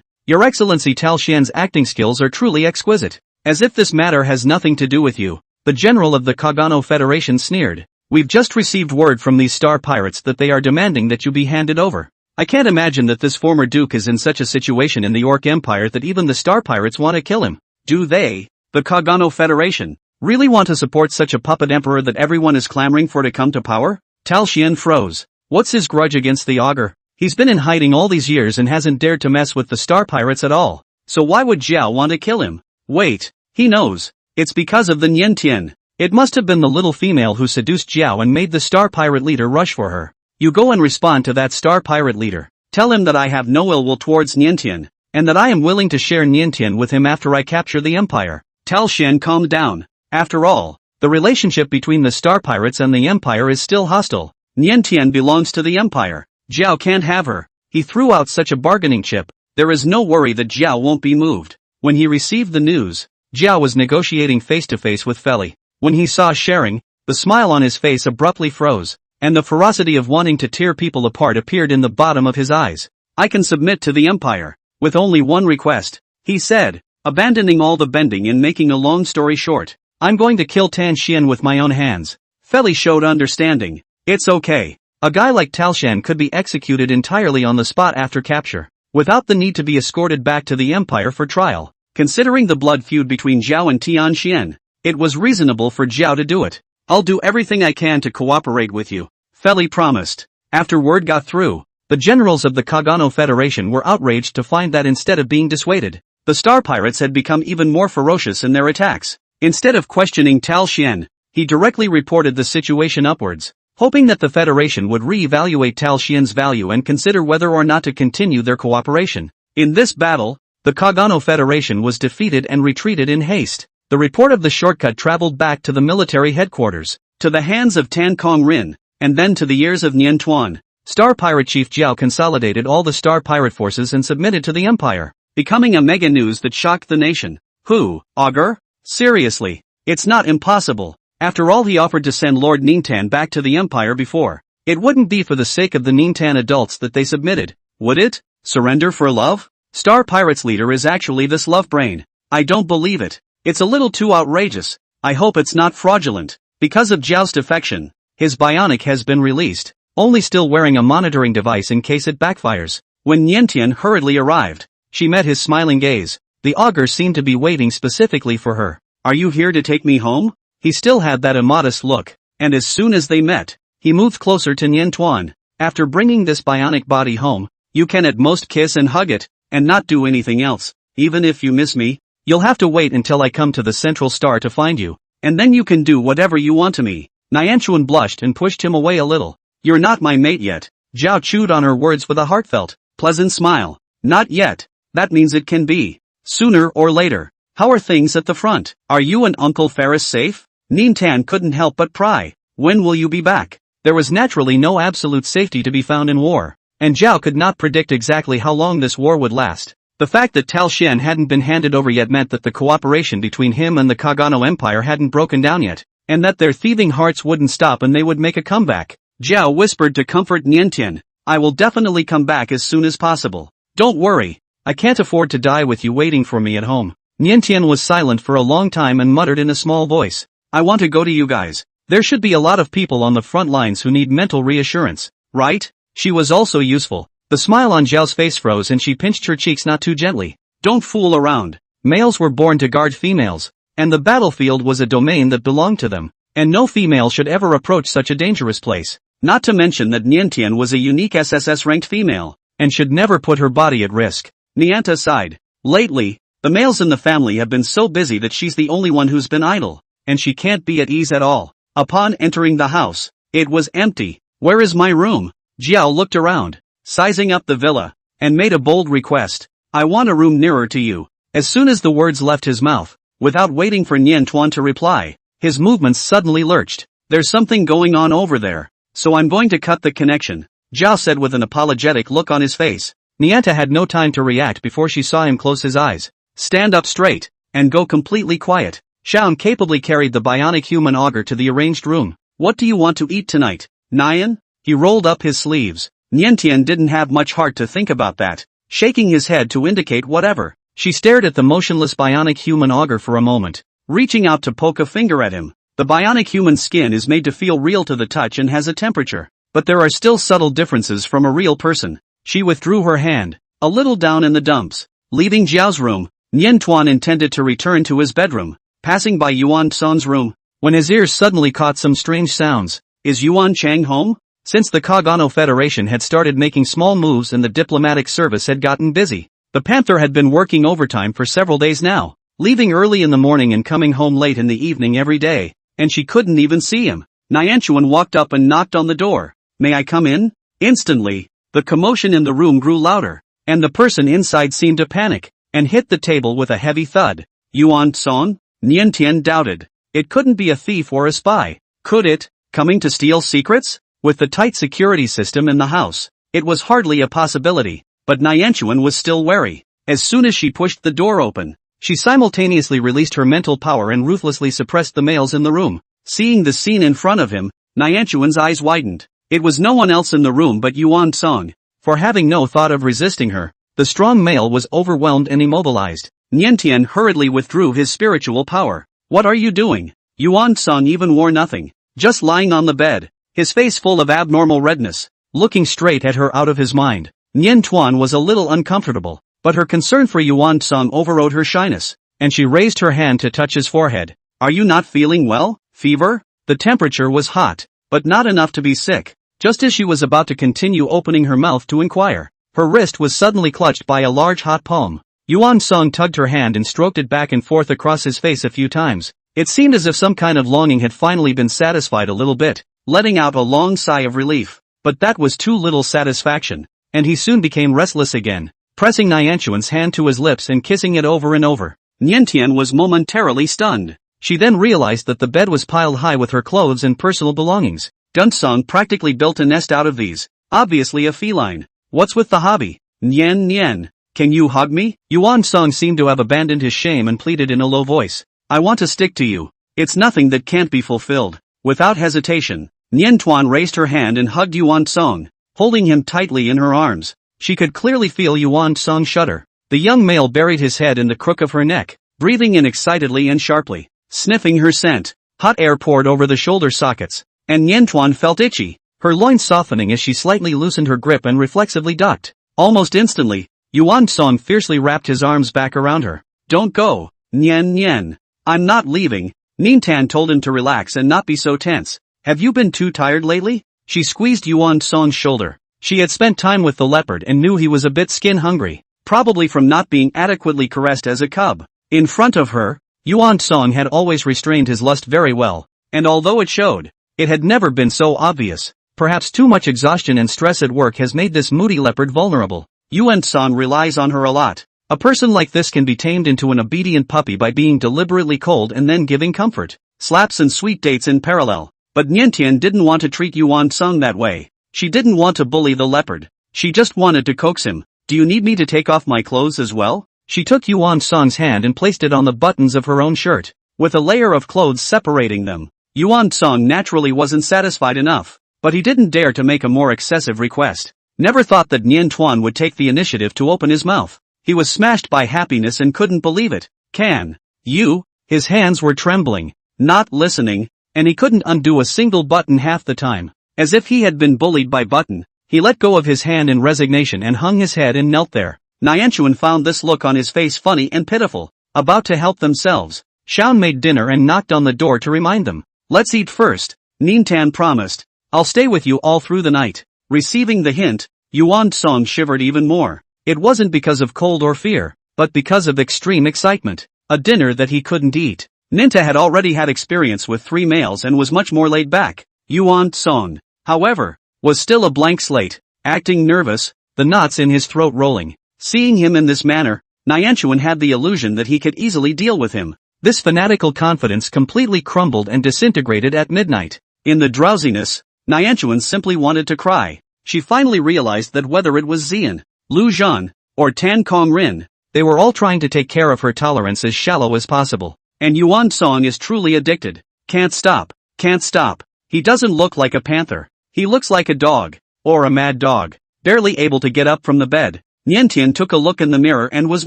Your Excellency, Tal Xian's acting skills are truly exquisite. As if this matter has nothing to do with you, the general of the Kagano Federation sneered. We've just received word from these Star Pirates that they are demanding that you be handed over. I can't imagine that this former Duke is in such a situation in the Orc Empire that even the Star Pirates want to kill him. Do they, the Kagano Federation, really want to support such a puppet emperor that everyone is clamoring for to come to power? Tal Xian froze. What's his grudge against the Augur? He's been in hiding all these years and hasn't dared to mess with the Star Pirates at all. So why would Zhao want to kill him? Wait, he knows. It's because of the Niantian. It must have been the little female who seduced Zhao and made the Star Pirate leader rush for her. You go and respond to that Star Pirate leader. Tell him that I have no ill will towards Niantian, and that I am willing to share Niantian with him after I capture the Empire. Tal Xian calmed down. After all, the relationship between the Star Pirates and the Empire is still hostile. Niantian belongs to the Empire. Zhao can't have her. He threw out such a bargaining chip. There is no worry that Zhao won't be moved. When he received the news, Zhao was negotiating face-to-face with Feli. When he saw sharing, the smile on his face abruptly froze, and the ferocity of wanting to tear people apart appeared in the bottom of his eyes. I can submit to the Empire, with only one request, he said, abandoning all the bending and making a long story short. I'm going to kill Tan Xian with my own hands. Feli showed understanding. It's okay. A guy like Tal Xian could be executed entirely on the spot after capture, without the need to be escorted back to the Empire for trial. Considering the blood feud between Zhao and Tian Xian, it was reasonable for Zhao to do it. I'll do everything I can to cooperate with you, Feli promised. After word got through, the generals of the Kagano Federation were outraged to find that instead of being dissuaded, the Star Pirates had become even more ferocious in their attacks. Instead of questioning Tal Xian, he directly reported the situation upwards, hoping that the Federation would re-evaluate Tal Xian's value and consider whether or not to continue their cooperation. In this battle, the Kagano Federation was defeated and retreated in haste. The report of the shortcut traveled back to the military headquarters, to the hands of Tan Kong Rin, and then to the ears of Nian Tuan. Star Pirate Chief Zhao consolidated all the Star Pirate forces and submitted to the Empire, becoming a mega news that shocked the nation. Who, Augur? Seriously, it's not impossible. After all, he offered to send Lord Ningtan back to the Empire before. It wouldn't be for the sake of the Ningtan adults that they submitted, would it? Surrender for love? Star Pirates leader is actually this love brain. I don't believe it. It's a little too outrageous. I hope it's not fraudulent. Because of Zhao's defection, his bionic has been released, only still wearing a monitoring device in case it backfires. When Niantian hurriedly arrived, she met his smiling gaze. The Augur seemed to be waiting specifically for her. Are you here to take me home? He still had that immodest look, and as soon as they met, he moved closer to Nian Tuan. After bringing this bionic body home, you can at most kiss and hug it, and not do anything else. Even if you miss me, you'll have to wait until I come to the Central Star to find you, and then you can do whatever you want to me. Nianchuan blushed and pushed him away a little. You're not my mate yet. Zhao chewed on her words with a heartfelt, pleasant smile. Not yet. That means it can be. Sooner or later. How are things at the front? Are you and Uncle Ferris safe? Ningtan couldn't help but pry. When will you be back? There was naturally no absolute safety to be found in war, and Zhao could not predict exactly how long this war would last. The fact that Tal Xian hadn't been handed over yet meant that the cooperation between him and the Kagano Empire hadn't broken down yet, and that their thieving hearts wouldn't stop and they would make a comeback. Zhao whispered to comfort Niantian, I will definitely come back as soon as possible. Don't worry, I can't afford to die with you waiting for me at home. Niantian was silent for a long time and muttered in a small voice, I want to go to you guys. There should be a lot of people on the front lines who need mental reassurance, right? She was also useful. The smile on Zhao's face froze and she pinched her cheeks not too gently. Don't fool around. Males were born to guard females, and the battlefield was a domain that belonged to them, and no female should ever approach such a dangerous place. Not to mention that Niantian was a unique SSS-ranked female, and should never put her body at risk. Nianta sighed. Lately, the males in the family have been so busy that she's the only one who's been idle, and she can't be at ease at all. Upon entering the house, It was empty. Where is my room? Jiao looked around, sizing up the villa, and made a bold request. I want a room nearer to you. As soon as the words left his mouth, without waiting for Nian Tuan to reply, his movements suddenly lurched. There's something going on over there, so I'm going to cut the connection, Jiao said with an apologetic look on his face. Nianta had no time to react before she saw him close his eyes, stand up straight, and go completely quiet. Shaun capably carried the bionic human augur to the arranged room. What do you want to eat tonight, Nian? He rolled up his sleeves. Niantian didn't have much heart to think about that, shaking his head to indicate whatever. She stared at the motionless bionic human augur for a moment, reaching out to poke a finger at him. The bionic human skin is made to feel real to the touch and has a temperature, but there are still subtle differences from a real person. She withdrew her hand, a little down in the dumps. Leaving Jiao's room, Nian Tuan intended to return to his bedroom, passing by Yuan Tsang's room, when his ears suddenly caught some strange sounds. Is Yuan Chang home? Since the Kagano Federation had started making small moves and the diplomatic service had gotten busy, the Panther had been working overtime for several days now, leaving early in the morning and coming home late in the evening every day, and she couldn't even see him. Nianchuan walked up and knocked on the door. May I come in? Instantly, the commotion in the room grew louder, and the person inside seemed to panic, and hit the table with a heavy thud. Yuan Tsang? Niantian doubted. It couldn't be a thief or a spy, could it? Coming to steal secrets? With the tight security system in the house, it was hardly a possibility, but Nianchuan was still wary. As soon as she pushed the door open, she simultaneously released her mental power and ruthlessly suppressed the males in the room. Seeing the scene in front of him, Nianchuan's eyes widened. It was no one else in the room but Yuan Tsang. For having no thought of resisting her, the strong male was overwhelmed and immobilized. Niantian hurriedly withdrew his spiritual power. What are you doing? Yuan Tsang even wore nothing, just lying on the bed, his face full of abnormal redness, looking straight at her out of his mind. Nian Tuan was a little uncomfortable, but her concern for Yuan Tsang overrode her shyness, and she raised her hand to touch his forehead. Are you not feeling well? Fever? The temperature was hot, but not enough to be sick. Just as she was about to continue opening her mouth to inquire, her wrist was suddenly clutched by a large hot palm. Yuan Tsang tugged her hand and stroked it back and forth across his face a few times. It seemed as if some kind of longing had finally been satisfied a little bit, letting out a long sigh of relief. But that was too little satisfaction, and he soon became restless again, pressing Nianchuan's hand to his lips and kissing it over and over. Niantian was momentarily stunned. She then realized that the bed was piled high with her clothes and personal belongings. Dunsong practically built a nest out of these, obviously a feline. What's with the hobby? Nian, can you hug me? Yuan Song seemed to have abandoned his shame and pleaded in a low voice. I want to stick to you. It's nothing that can't be fulfilled. Without hesitation, Nian Tuan raised her hand and hugged Yuan Song, holding him tightly in her arms. She could clearly feel Yuan Song shudder. The young male buried his head in the crook of her neck, breathing in excitedly and sharply, sniffing her scent. Hot air poured over the shoulder sockets, and Nian Tuan felt itchy, her loins softening as she slightly loosened her grip and reflexively ducked. Almost instantly, Yuan Song fiercely wrapped his arms back around her. Don't go, Nian. I'm not leaving. Nintan told him to relax and not be so tense. Have you been too tired lately? She squeezed Yuan Song's shoulder. She had spent time with the leopard and knew he was a bit skin hungry, probably from not being adequately caressed as a cub. In front of her, Yuan Song had always restrained his lust very well, and although it showed, it had never been so obvious. Perhaps too much exhaustion and stress at work has made this moody leopard vulnerable. Yuan Song relies on her a lot. A person like this can be tamed into an obedient puppy by being deliberately cold and then giving comfort, slaps and sweet dates in parallel. But Niantian didn't want to treat Yuan Song that way. She didn't want to bully the leopard. She just wanted to coax him. Do you need me to take off my clothes as well? She took Yuan Song's hand and placed it on the buttons of her own shirt, with a layer of clothes separating them. Yuan Song naturally wasn't satisfied enough, but he didn't dare to make a more excessive request. Never thought that Nian Tuan would take the initiative to open his mouth. He was smashed by happiness and couldn't believe it. Can you? His hands were trembling, not listening, and he couldn't undo a single button half the time. As if he had been bullied by Button, he let go of his hand in resignation and hung his head and knelt there. Nianchuan found this look on his face funny and pitiful. About to help themselves, Shaun made dinner and knocked on the door to remind them. Let's eat first, Nintan promised. I'll stay with you all through the night. Receiving the hint, Yuan Song shivered even more. It wasn't because of cold or fear, but because of extreme excitement. A dinner that he couldn't eat. Ninta had already had experience with 3 males and was much more laid back. Yuan Song, however, was still a blank slate, acting nervous, the knots in his throat rolling. Seeing him in this manner, Nianchuan had the illusion that he could easily deal with him. This fanatical confidence completely crumbled and disintegrated at midnight. In the drowsiness, Nianchuan simply wanted to cry. She finally realized that whether it was Xian, Lu Zhan, or Tan Kong Rin, they were all trying to take care of her tolerance as shallow as possible. And Yuan Song is truly addicted. Can't stop, can't stop. He doesn't look like a panther. He looks like a dog. Or a mad dog. Barely able to get up from the bed, Niantian took a look in the mirror and was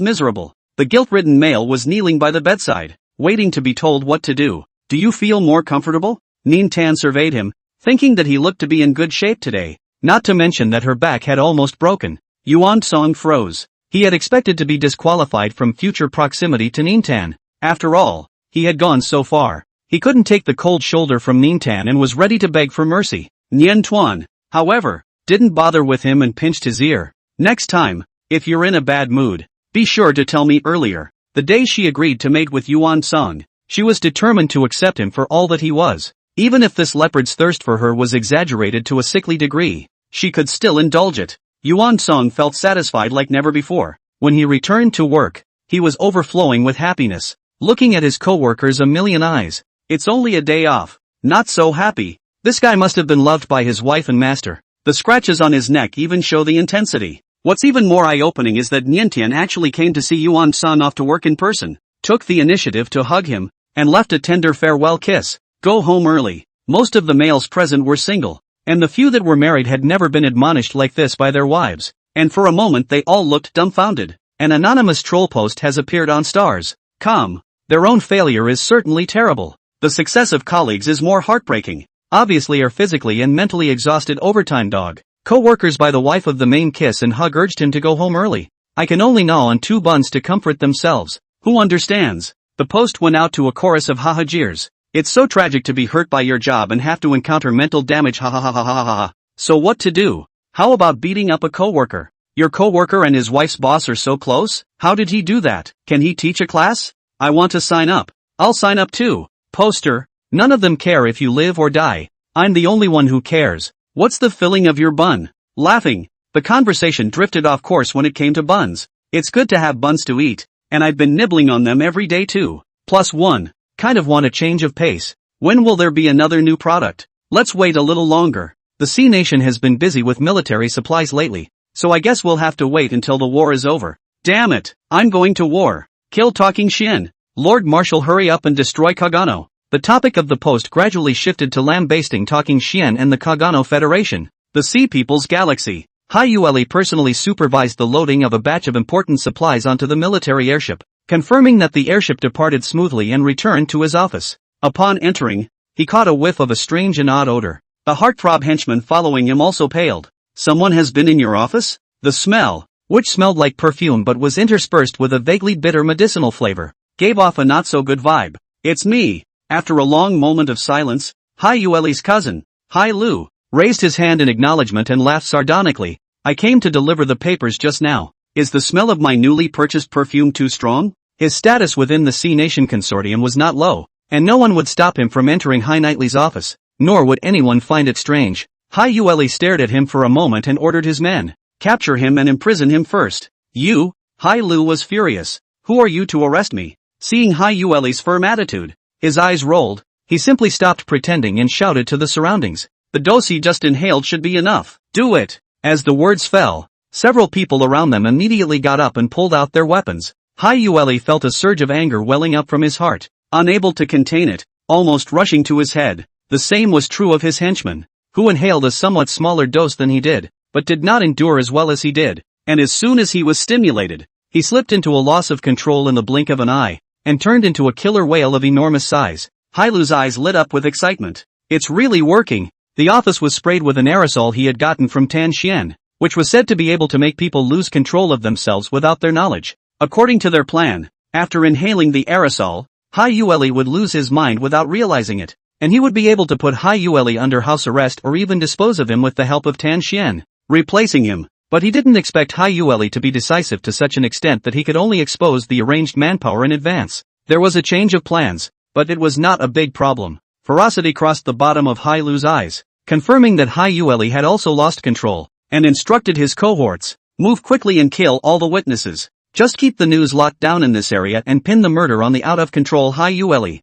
miserable. The guilt-ridden male was kneeling by the bedside, waiting to be told what to do. Do you feel more comfortable? Niantian surveyed him, thinking that he looked to be in good shape today, not to mention that her back had almost broken. Yuan Song froze. He had expected to be disqualified from future proximity to Niantian. After all, he had gone so far. He couldn't take the cold shoulder from Niantian and was ready to beg for mercy. Nian Tuan, however, didn't bother with him and pinched his ear. Next time, if you're in a bad mood, be sure to tell me earlier. The day she agreed to mate with Yuan Song, she was determined to accept him for all that he was. Even if this leopard's thirst for her was exaggerated to a sickly degree, she could still indulge it. Yuan Song felt satisfied like never before. When he returned to work, he was overflowing with happiness, looking at his co-workers a million eyes. It's only a day off. Not so happy. This guy must have been loved by his wife and master. The scratches on his neck even show the intensity. What's even more eye-opening is that Niantian actually came to see Yuan Song off to work in person, took the initiative to hug him, and left a tender farewell kiss. Go home early. Most of the males present were single, and the few that were married had never been admonished like this by their wives, and for a moment they all looked dumbfounded. An anonymous troll post has appeared on stars.com. Their own failure is certainly terrible. The success of colleagues is more heartbreaking. Obviously are physically and mentally exhausted overtime dog. Co-workers by the wife of the main kiss and hug urged him to go home early. I can only gnaw on 2 buns to comfort themselves. Who understands? The post went out to a chorus of haha jeers. It's so tragic to be hurt by your job and have to encounter mental damage ha ha ha ha ha ha. So what to do? How about beating up a co-worker? Your co-worker and his wife's boss are so close? How did he do that? Can he teach a class? I want to sign up. I'll sign up too. Poster. None of them care if you live or die. I'm the only one who cares. What's the filling of your bun? Laughing. The conversation drifted off course when it came to buns. It's good to have buns to eat, and I've been nibbling on them every day too. +1. Kind of want a change of pace. When will there be another new product? Let's wait a little longer. The Sea Nation has been busy with military supplies lately, so I guess we'll have to wait until the war is over. Damn it, I'm going to war. Kill Talking Xian. Lord Marshal, hurry up and destroy Kagano. The topic of the post gradually shifted to lambasting Talking Xian and the Kagano Federation. The Sea People's Galaxy. Hai Yueli personally supervised the loading of a batch of important supplies onto the military airship, confirming that the airship departed smoothly and returned to his office. Upon entering, he caught a whiff of a strange and odd odor. The heartthrob henchman following him also paled. Someone has been in your office? The smell, which smelled like perfume but was interspersed with a vaguely bitter medicinal flavor, gave off a not-so-good vibe. It's me. After a long moment of silence, Hai Yueli's cousin, Hai Lu, raised his hand in acknowledgement and laughed sardonically. I came to deliver the papers just now. Is the smell of my newly purchased perfume too strong? His status within the Sea Nation Consortium was not low, and no one would stop him from entering Hai Knightley's office, nor would anyone find it strange. Hai Yueli stared at him for a moment and ordered his men, capture him and imprison him first. You? Hai Lu was furious. Who are you to arrest me? Seeing Hai Yueli's firm attitude, his eyes rolled. He simply stopped pretending and shouted to the surroundings. The dose he just inhaled should be enough. Do it. As the words fell, several people around them immediately got up and pulled out their weapons. Hai Yueli felt a surge of anger welling up from his heart, unable to contain it, almost rushing to his head. The same was true of his henchman, who inhaled a somewhat smaller dose than he did, but did not endure as well as he did, and as soon as he was stimulated, he slipped into a loss of control in the blink of an eye, and turned into a killer whale of enormous size. Hai Lu's eyes lit up with excitement. It's really working. The office was sprayed with an aerosol he had gotten from Tan Xian, which was said to be able to make people lose control of themselves without their knowledge. According to their plan, after inhaling the aerosol, Hai Yueli would lose his mind without realizing it, and he would be able to put Hai Yueli under house arrest or even dispose of him with the help of Tan Xian, replacing him. But he didn't expect Hai Yueli to be decisive to such an extent that he could only expose the arranged manpower in advance. There was a change of plans, but it was not a big problem. Ferocity crossed the bottom of Hai Lu's eyes, confirming that Hai Yueli had also lost control, and instructed his cohorts, move quickly and kill all the witnesses. Just keep the news locked down in this area and pin the murder on the out-of-control Hai Yueli.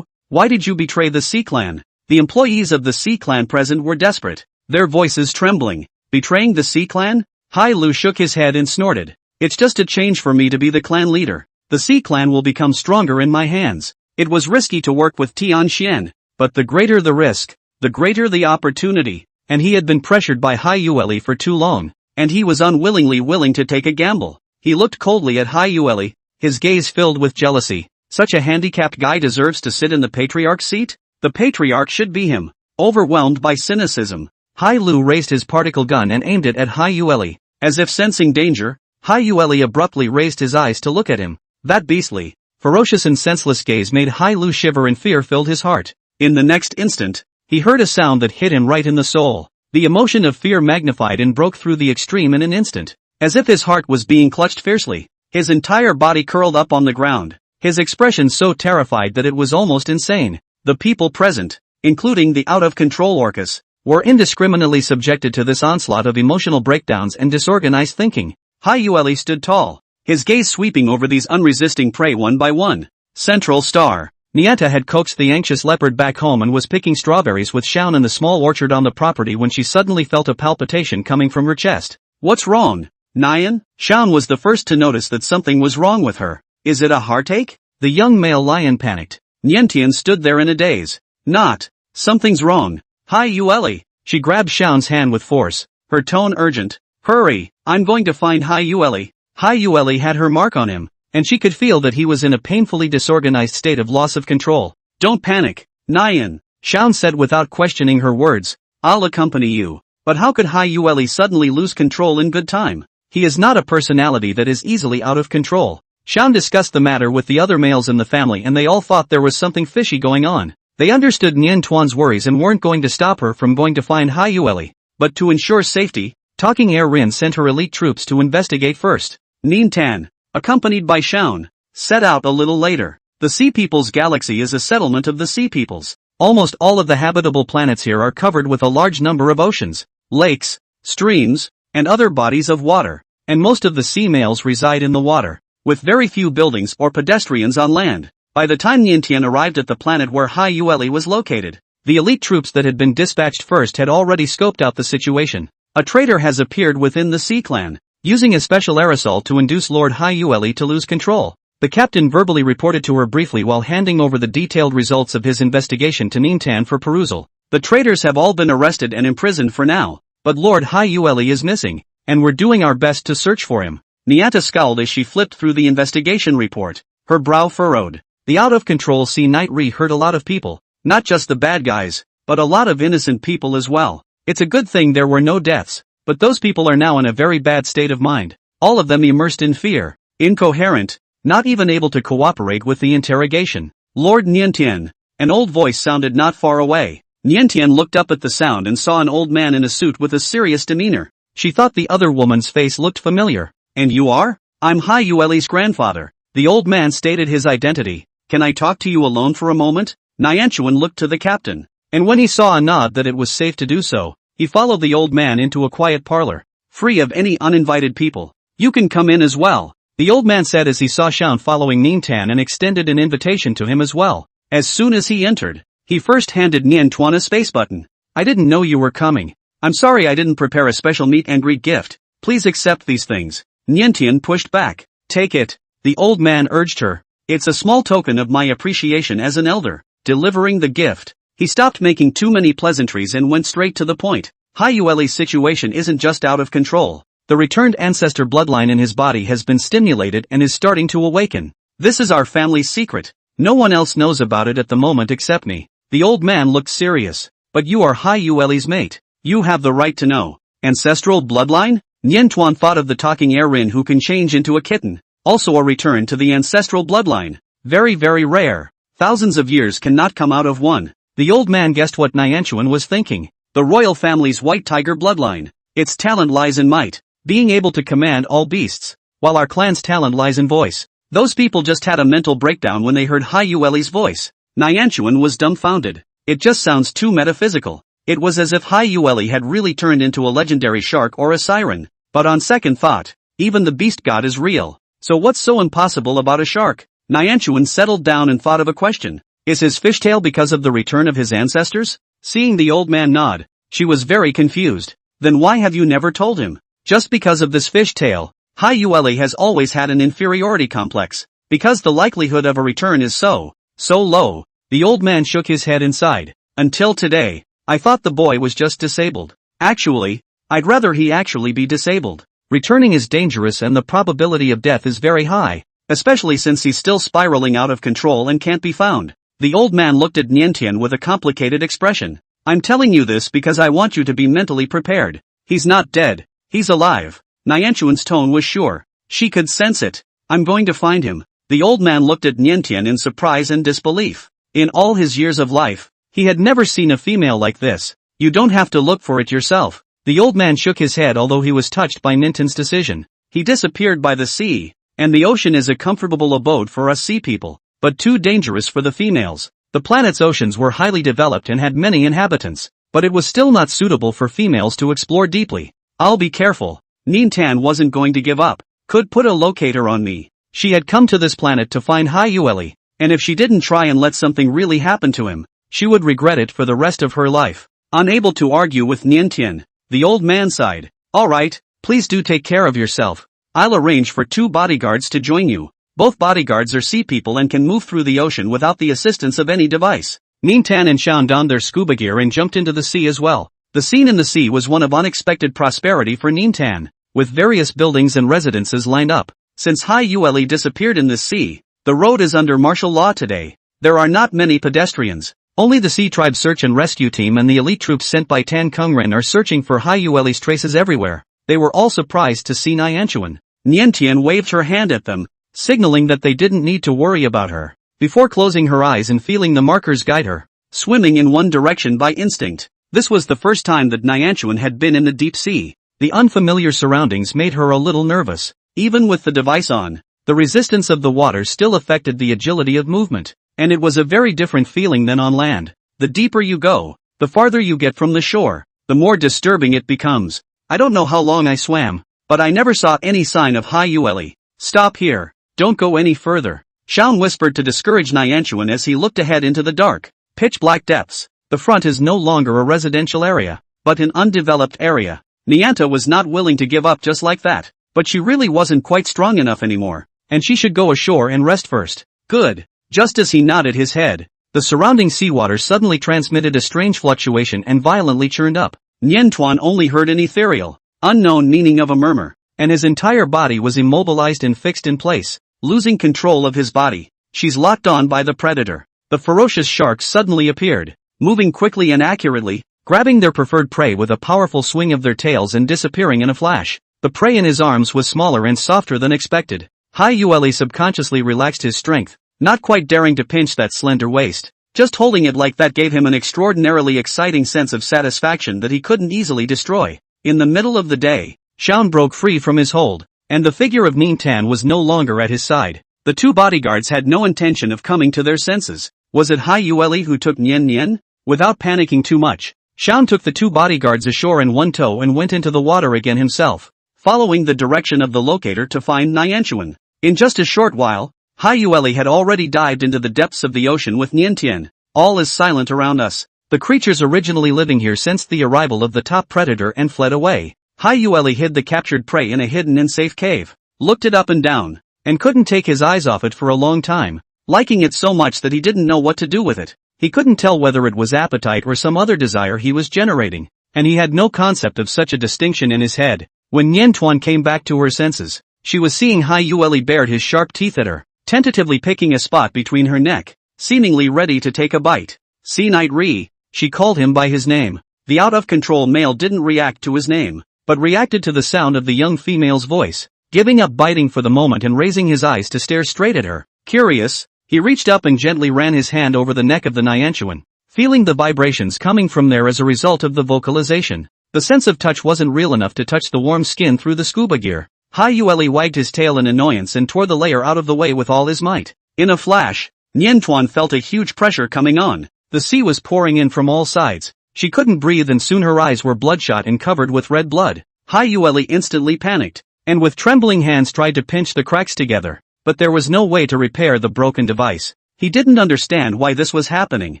Why did you betray the C-Clan? The employees of the C-Clan present were desperate, their voices trembling. Betraying the C-Clan? Hai Lu shook his head and snorted. It's just a change for me to be the clan leader. The C-Clan will become stronger in my hands. It was risky to work with Tian Xian, but the greater the risk, the greater the opportunity, and he had been pressured by Hai Yueli for too long, and he was unwillingly willing to take a gamble. He looked coldly at Hai Yueli, his gaze filled with jealousy. Such a handicapped guy deserves to sit in the patriarch's seat? The patriarch should be him. Overwhelmed by cynicism, Hai Lu raised his particle gun and aimed it at Hai Yueli. As if sensing danger, Hai Yueli abruptly raised his eyes to look at him. That beastly, ferocious and senseless gaze made Hai Lu shiver and fear filled his heart. In the next instant, he heard a sound that hit him right in the soul. The emotion of fear magnified and broke through the extreme in an instant. As if his heart was being clutched fiercely, his entire body curled up on the ground, his expression so terrified that it was almost insane. The people present, including the out-of-control Orcus, were indiscriminately subjected to this onslaught of emotional breakdowns and disorganized thinking. Hai Yueli stood tall, his gaze sweeping over these unresisting prey one by one. Central Star. Nieta had coaxed the anxious Leopard back home and was picking strawberries with Shaun in the small orchard on the property when she suddenly felt a palpitation coming from her chest. What's wrong, Nyan? Shaun was the first to notice that something was wrong with her. Is it a heartache? The young male lion panicked. Nientian stood there in a daze. Not. Something's wrong. Hai Yueli. She grabbed Shaun's hand with force, her tone urgent. Hurry, I'm going to find Hai Yueli. Hai Yueli had her mark on him, and she could feel that he was in a painfully disorganized state of loss of control. Don't panic, Nyan, Shaun said without questioning her words. I'll accompany you. But how could Hai Yueli suddenly lose control in good time? He is not a personality that is easily out of control. Shaun discussed the matter with the other males in the family and they all thought there was something fishy going on. They understood Nian Tuan's worries and weren't going to stop her from going to find Hai Yueli. But to ensure safety, Talking Air Rin sent her elite troops to investigate first. Nien Tan, accompanied by Shaun, set out a little later. The Sea People's galaxy is a settlement of the Sea Peoples. Almost all of the habitable planets here are covered with a large number of oceans, lakes, streams, and other bodies of water, and most of the sea males reside in the water, with very few buildings or pedestrians on land. By the time Nientian arrived at the planet where Hai Yueli was located, the elite troops that had been dispatched first had already scoped out the situation. A traitor has appeared within the Sea Clan, using a special aerosol to induce Lord Hai Yueli to lose control. The captain verbally reported to her briefly while handing over the detailed results of his investigation to Nientan for perusal. The traitors have all been arrested and imprisoned for now, but Lord Hai Yueli is missing, and we're doing our best to search for him. Niata scowled as she flipped through the investigation report, her brow furrowed. The out-of-control Sea Knight Re hurt a lot of people, not just the bad guys, but a lot of innocent people as well. It's a good thing there were no deaths, but those people are now in a very bad state of mind, all of them immersed in fear, incoherent, not even able to cooperate with the interrogation. Lord Nientian, an old voice sounded not far away. Nientian looked up at the sound and saw an old man in a suit with a serious demeanor. She thought the other woman's face looked familiar. And you are? I'm Hai Yueli's grandfather. The old man stated his identity. Can I talk to you alone for a moment? Nyanchuan looked to the captain, and when he saw a nod that it was safe to do so, he followed the old man into a quiet parlor, free of any uninvited people. You can come in as well, the old man said as he saw Shaun following Nientan and extended an invitation to him as well. As soon as he entered, he first handed Nian Tuan a space button. I didn't know you were coming. I'm sorry I didn't prepare a special meet and greet gift. Please accept these things. Nientian pushed back. Take it, the old man urged her. It's a small token of my appreciation as an elder. Delivering the gift, he stopped making too many pleasantries and went straight to the point. Hai Yueli's situation isn't just out of control. The returned ancestor bloodline in his body has been stimulated and is starting to awaken. This is our family's secret. No one else knows about it at the moment except me. The old man looked serious. But you are Hai Yueli's mate. You have the right to know. Ancestral bloodline? Nian Tuan thought of the talking air Rin who can change into a kitten. Also a return to the ancestral bloodline. Very very rare. Thousands of years cannot come out of one. The old man guessed what Nyanchuan was thinking. The royal family's white tiger bloodline. Its talent lies in might, being able to command all beasts, while our clan's talent lies in voice. Those people just had a mental breakdown when they heard Hai Yueli's voice. Nyanchuan was dumbfounded. It just sounds too metaphysical. It was as if Hyueli had really turned into a legendary shark or a siren. But on second thought, even the beast god is real. So what's so impossible about a shark? Nyanchuan settled down and thought of a question. Is his fishtail because of the return of his ancestors? Seeing the old man nod, she was very confused. Then why have you never told him? Just because of this fishtail. Hyueli has always had an inferiority complex. Because the likelihood of a return is so low. The old man shook his head inside. Until today, I thought the boy was just disabled. Actually, I'd rather he actually be disabled. Returning is dangerous and the probability of death is very high, especially since he's still spiraling out of control and can't be found. The old man looked at Niantian with a complicated expression. I'm telling you this because I want you to be mentally prepared. He's not dead. He's alive. Nyanchuan's tone was sure. She could sense it. I'm going to find him. The old man looked at Niantian in surprise and disbelief. In all his years of life, he had never seen a female like this. You don't have to look for it yourself. The old man shook his head although he was touched by Ninten's decision. He disappeared by the sea, and the ocean is a comfortable abode for us sea people, but too dangerous for the females. The planet's oceans were highly developed and had many inhabitants, but it was still not suitable for females to explore deeply. I'll be careful. Nintan wasn't going to give up. Could put a locator on me. She had come to this planet to find Hyueli, and if she didn't try and let something really happen to him, she would regret it for the rest of her life. Unable to argue with Niantian, the old man sighed. Alright, please do take care of yourself. I'll arrange for 2 bodyguards to join you. Both bodyguards are sea people and can move through the ocean without the assistance of any device. Nintan and Xian donned their scuba gear and jumped into the sea as well. The scene in the sea was one of unexpected prosperity for Nintan, with various buildings and residences lined up. Since Hyueli disappeared in the sea, the road is under martial law today. There are not many pedestrians. Only the Sea Tribe search and rescue team and the elite troops sent by Tan Kungren are searching for Hyueli's traces everywhere. They were all surprised to see Nyanchuan. Niantian waved her hand at them, signaling that they didn't need to worry about her, before closing her eyes and feeling the markers guide her, swimming in one direction by instinct. This was the first time that Nyanchuan had been in the deep sea. The unfamiliar surroundings made her a little nervous. Even with the device on, the resistance of the water still affected the agility of movement, and it was a very different feeling than on land. The deeper you go, the farther you get from the shore, the more disturbing it becomes. I don't know how long I swam, but I never saw any sign of Hyueli. Stop here. Don't go any further. Xian whispered to discourage Nyanchuan as he looked ahead into the dark, pitch-black depths. The front is no longer a residential area, but an undeveloped area. Nianta was not willing to give up just like that, but she really wasn't quite strong enough anymore, and she should go ashore and rest first. Good. Just as he nodded his head, the surrounding seawater suddenly transmitted a strange fluctuation and violently churned up. Niantuan only heard an ethereal, unknown meaning of a murmur, and his entire body was immobilized and fixed in place, losing control of his body. She's locked on by the predator. The ferocious sharks suddenly appeared, moving quickly and accurately, grabbing their preferred prey with a powerful swing of their tails and disappearing in a flash. The prey in his arms was smaller and softer than expected. Hyueli subconsciously relaxed his strength, not quite daring to pinch that slender waist. Just holding it like that gave him an extraordinarily exciting sense of satisfaction that he couldn't easily destroy. In the middle of the day, Xian broke free from his hold, and the figure of Nintan was no longer at his side. The 2 bodyguards had no intention of coming to their senses. Was it Hyueli who took Nian? Without panicking too much, Xian took the 2 bodyguards ashore in one tow and went into the water again himself, following the direction of the locator to find Nyanchuan. In just a short while, Hyueli had already dived into the depths of the ocean with Niantian. All is silent around us. The creatures originally living here sensed the arrival of the top predator and fled away. Hyueli hid the captured prey in a hidden and safe cave, looked it up and down, and couldn't take his eyes off it for a long time, liking it so much that he didn't know what to do with it. He couldn't tell whether it was appetite or some other desire he was generating, and he had no concept of such a distinction in his head. When Niantuan came back to her senses, she was seeing Hyueli bared his sharp teeth at her, tentatively picking a spot between her neck, seemingly ready to take a bite. "See Night Re," she called him by his name. The out-of-control male didn't react to his name, but reacted to the sound of the young female's voice, giving up biting for the moment and raising his eyes to stare straight at her. Curious, he reached up and gently ran his hand over the neck of the Nyanchuan, feeling the vibrations coming from there as a result of the vocalization. The sense of touch wasn't real enough to touch the warm skin through the scuba gear. Hyueli wagged his tail in annoyance and tore the layer out of the way with all his might. In a flash, Nien Tuan felt a huge pressure coming on. The sea was pouring in from all sides. She couldn't breathe and soon her eyes were bloodshot and covered with red blood. Hai Yueli instantly panicked, and with trembling hands tried to pinch the cracks together, but there was no way to repair the broken device. He didn't understand why this was happening.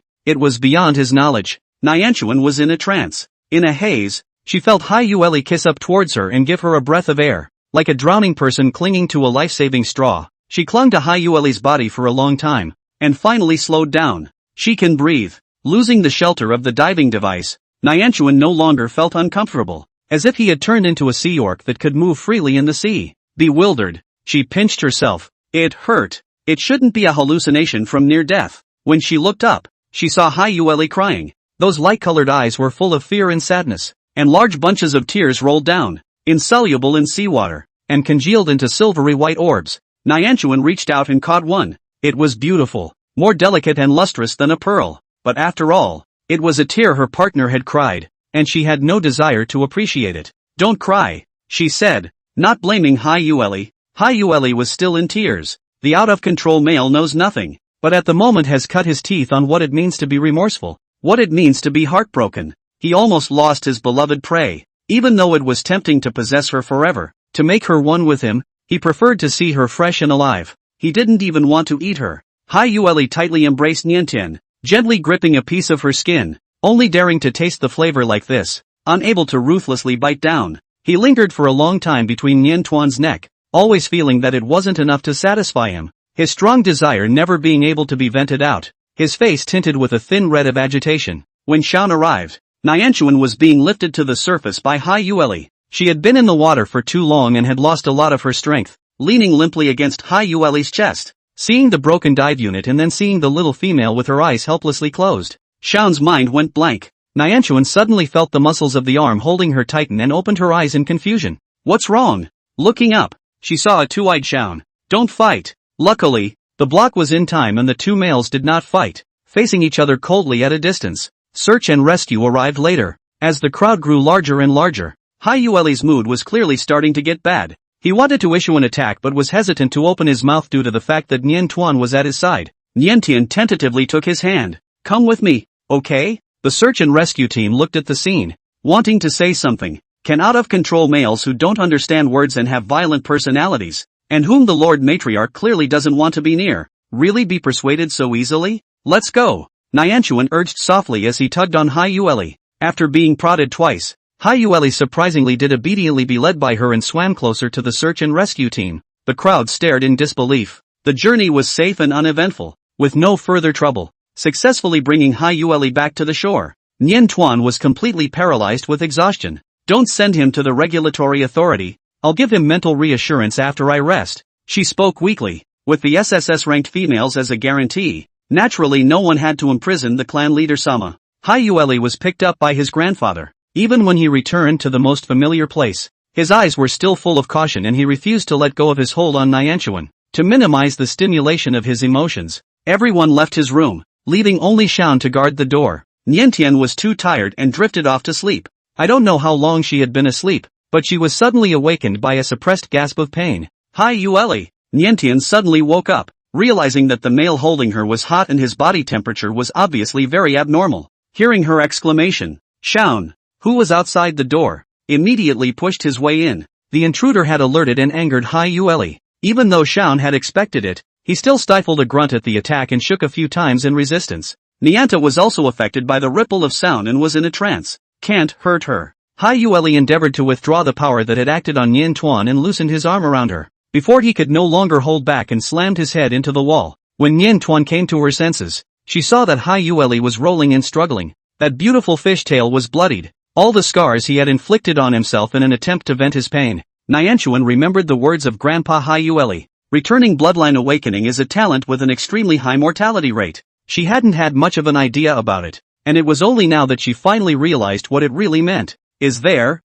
It was beyond his knowledge. Nianchuan was in a trance. In a haze, she felt Hai Yueli kiss up towards her and give her a breath of air, like a drowning person clinging to a life-saving straw. She clung to Hai Yueli's body for a long time, and finally slowed down. She can breathe. Losing the shelter of the diving device, Nianchuan no longer felt uncomfortable, as if he had turned into a sea orc that could move freely in the sea. Bewildered, she pinched herself. It hurt. It shouldn't be a hallucination from near death. When she looked up, she saw Hai Yueli crying. Those light-colored eyes were full of fear and sadness, and large bunches of tears rolled down, insoluble in seawater, and congealed into silvery white orbs. Nianchuan reached out and caught one. It was beautiful, more delicate and lustrous than a pearl, but after all, it was a tear her partner had cried, and she had no desire to appreciate it. Don't cry, she said, not blaming Hai Yueli. Hai Yueli was still in tears. The out-of-control male knows nothing, but at the moment has cut his teeth on what it means to be remorseful, what it means to be heartbroken. He almost lost his beloved prey. Even though it was tempting to possess her forever, to make her one with him, he preferred to see her fresh and alive. He didn't even want to eat her. Hai Yueli tightly embraced Niantian, gently gripping a piece of her skin, only daring to taste the flavor like this, unable to ruthlessly bite down. He lingered for a long time between Nien Tuan's neck, always feeling that it wasn't enough to satisfy him, his strong desire never being able to be vented out, his face tinted with a thin red of agitation. When Shaun arrived, Nianchuan was being lifted to the surface by Hai Yueli. She had been in the water for too long and had lost a lot of her strength, leaning limply against Hai Yueli's chest. Seeing the broken dive unit and then seeing the little female with her eyes helplessly closed, Shaun's mind went blank. Nianchuan suddenly felt the muscles of the arm holding her tighten and opened her eyes in confusion. What's wrong? Looking up, she saw a two-eyed Shaun. Don't fight. Luckily, the block was in time and the two males did not fight, facing each other coldly at a distance. Search and rescue arrived later. As the crowd grew larger and larger, Hai Yueli's mood was clearly starting to get bad. He wanted to issue an attack but was hesitant to open his mouth due to the fact that Nien Tuan was at his side. Niantian tentatively took his hand. Come with me, okay? The search and rescue team looked at the scene, wanting to say something. Can out-of-control males who don't understand words and have violent personalities, and whom the Lord Matriarch clearly doesn't want to be near, really be persuaded so easily? Let's go, Nianchuan urged softly as he tugged on Hai Yueli. After being prodded twice, Hai Yueli surprisingly did obediently be led by her and swam closer to the search and rescue team. The crowd stared in disbelief. The journey was safe and uneventful, with no further trouble, successfully bringing Hai Yueli back to the shore. Nien Tuan was completely paralyzed with exhaustion. Don't send him to the regulatory authority, I'll give him mental reassurance after I rest. She spoke weakly. With the SSS-ranked females as a guarantee, naturally no one had to imprison the clan leader Sama. Hai Yueli was picked up by his grandfather. Even when he returned to the most familiar place, his eyes were still full of caution and he refused to let go of his hold on Nianchuan. To minimize the stimulation of his emotions, everyone left his room, leaving only Shaun to guard the door. Niantian was too tired and drifted off to sleep. I don't know how long she had been asleep, but she was suddenly awakened by a suppressed gasp of pain. Hai Yueli! Niantian suddenly woke up, realizing that the male holding her was hot and his body temperature was obviously very abnormal. Hearing her exclamation, Shaun, who was outside the door, immediately pushed his way in. The intruder had alerted and angered Hai Yueli. Even though Shaun had expected it, he still stifled a grunt at the attack and shook a few times in resistance. Nianta was also affected by the ripple of sound and was in a trance. Can't hurt her. Hai Yueli endeavored to withdraw the power that had acted on Nien Tuan and loosened his arm around her, before he could no longer hold back and slammed his head into the wall. When Nien Tuan came to her senses, she saw that Hai Yueli was rolling and struggling. That beautiful fishtail was bloodied. All the scars he had inflicted on himself in an attempt to vent his pain. Nianchuan remembered the words of Grandpa Hai Yueli. Returning bloodline awakening is a talent with an extremely high mortality rate. She hadn't had much of an idea about it, and it was only now that she finally realized what it really meant. Is there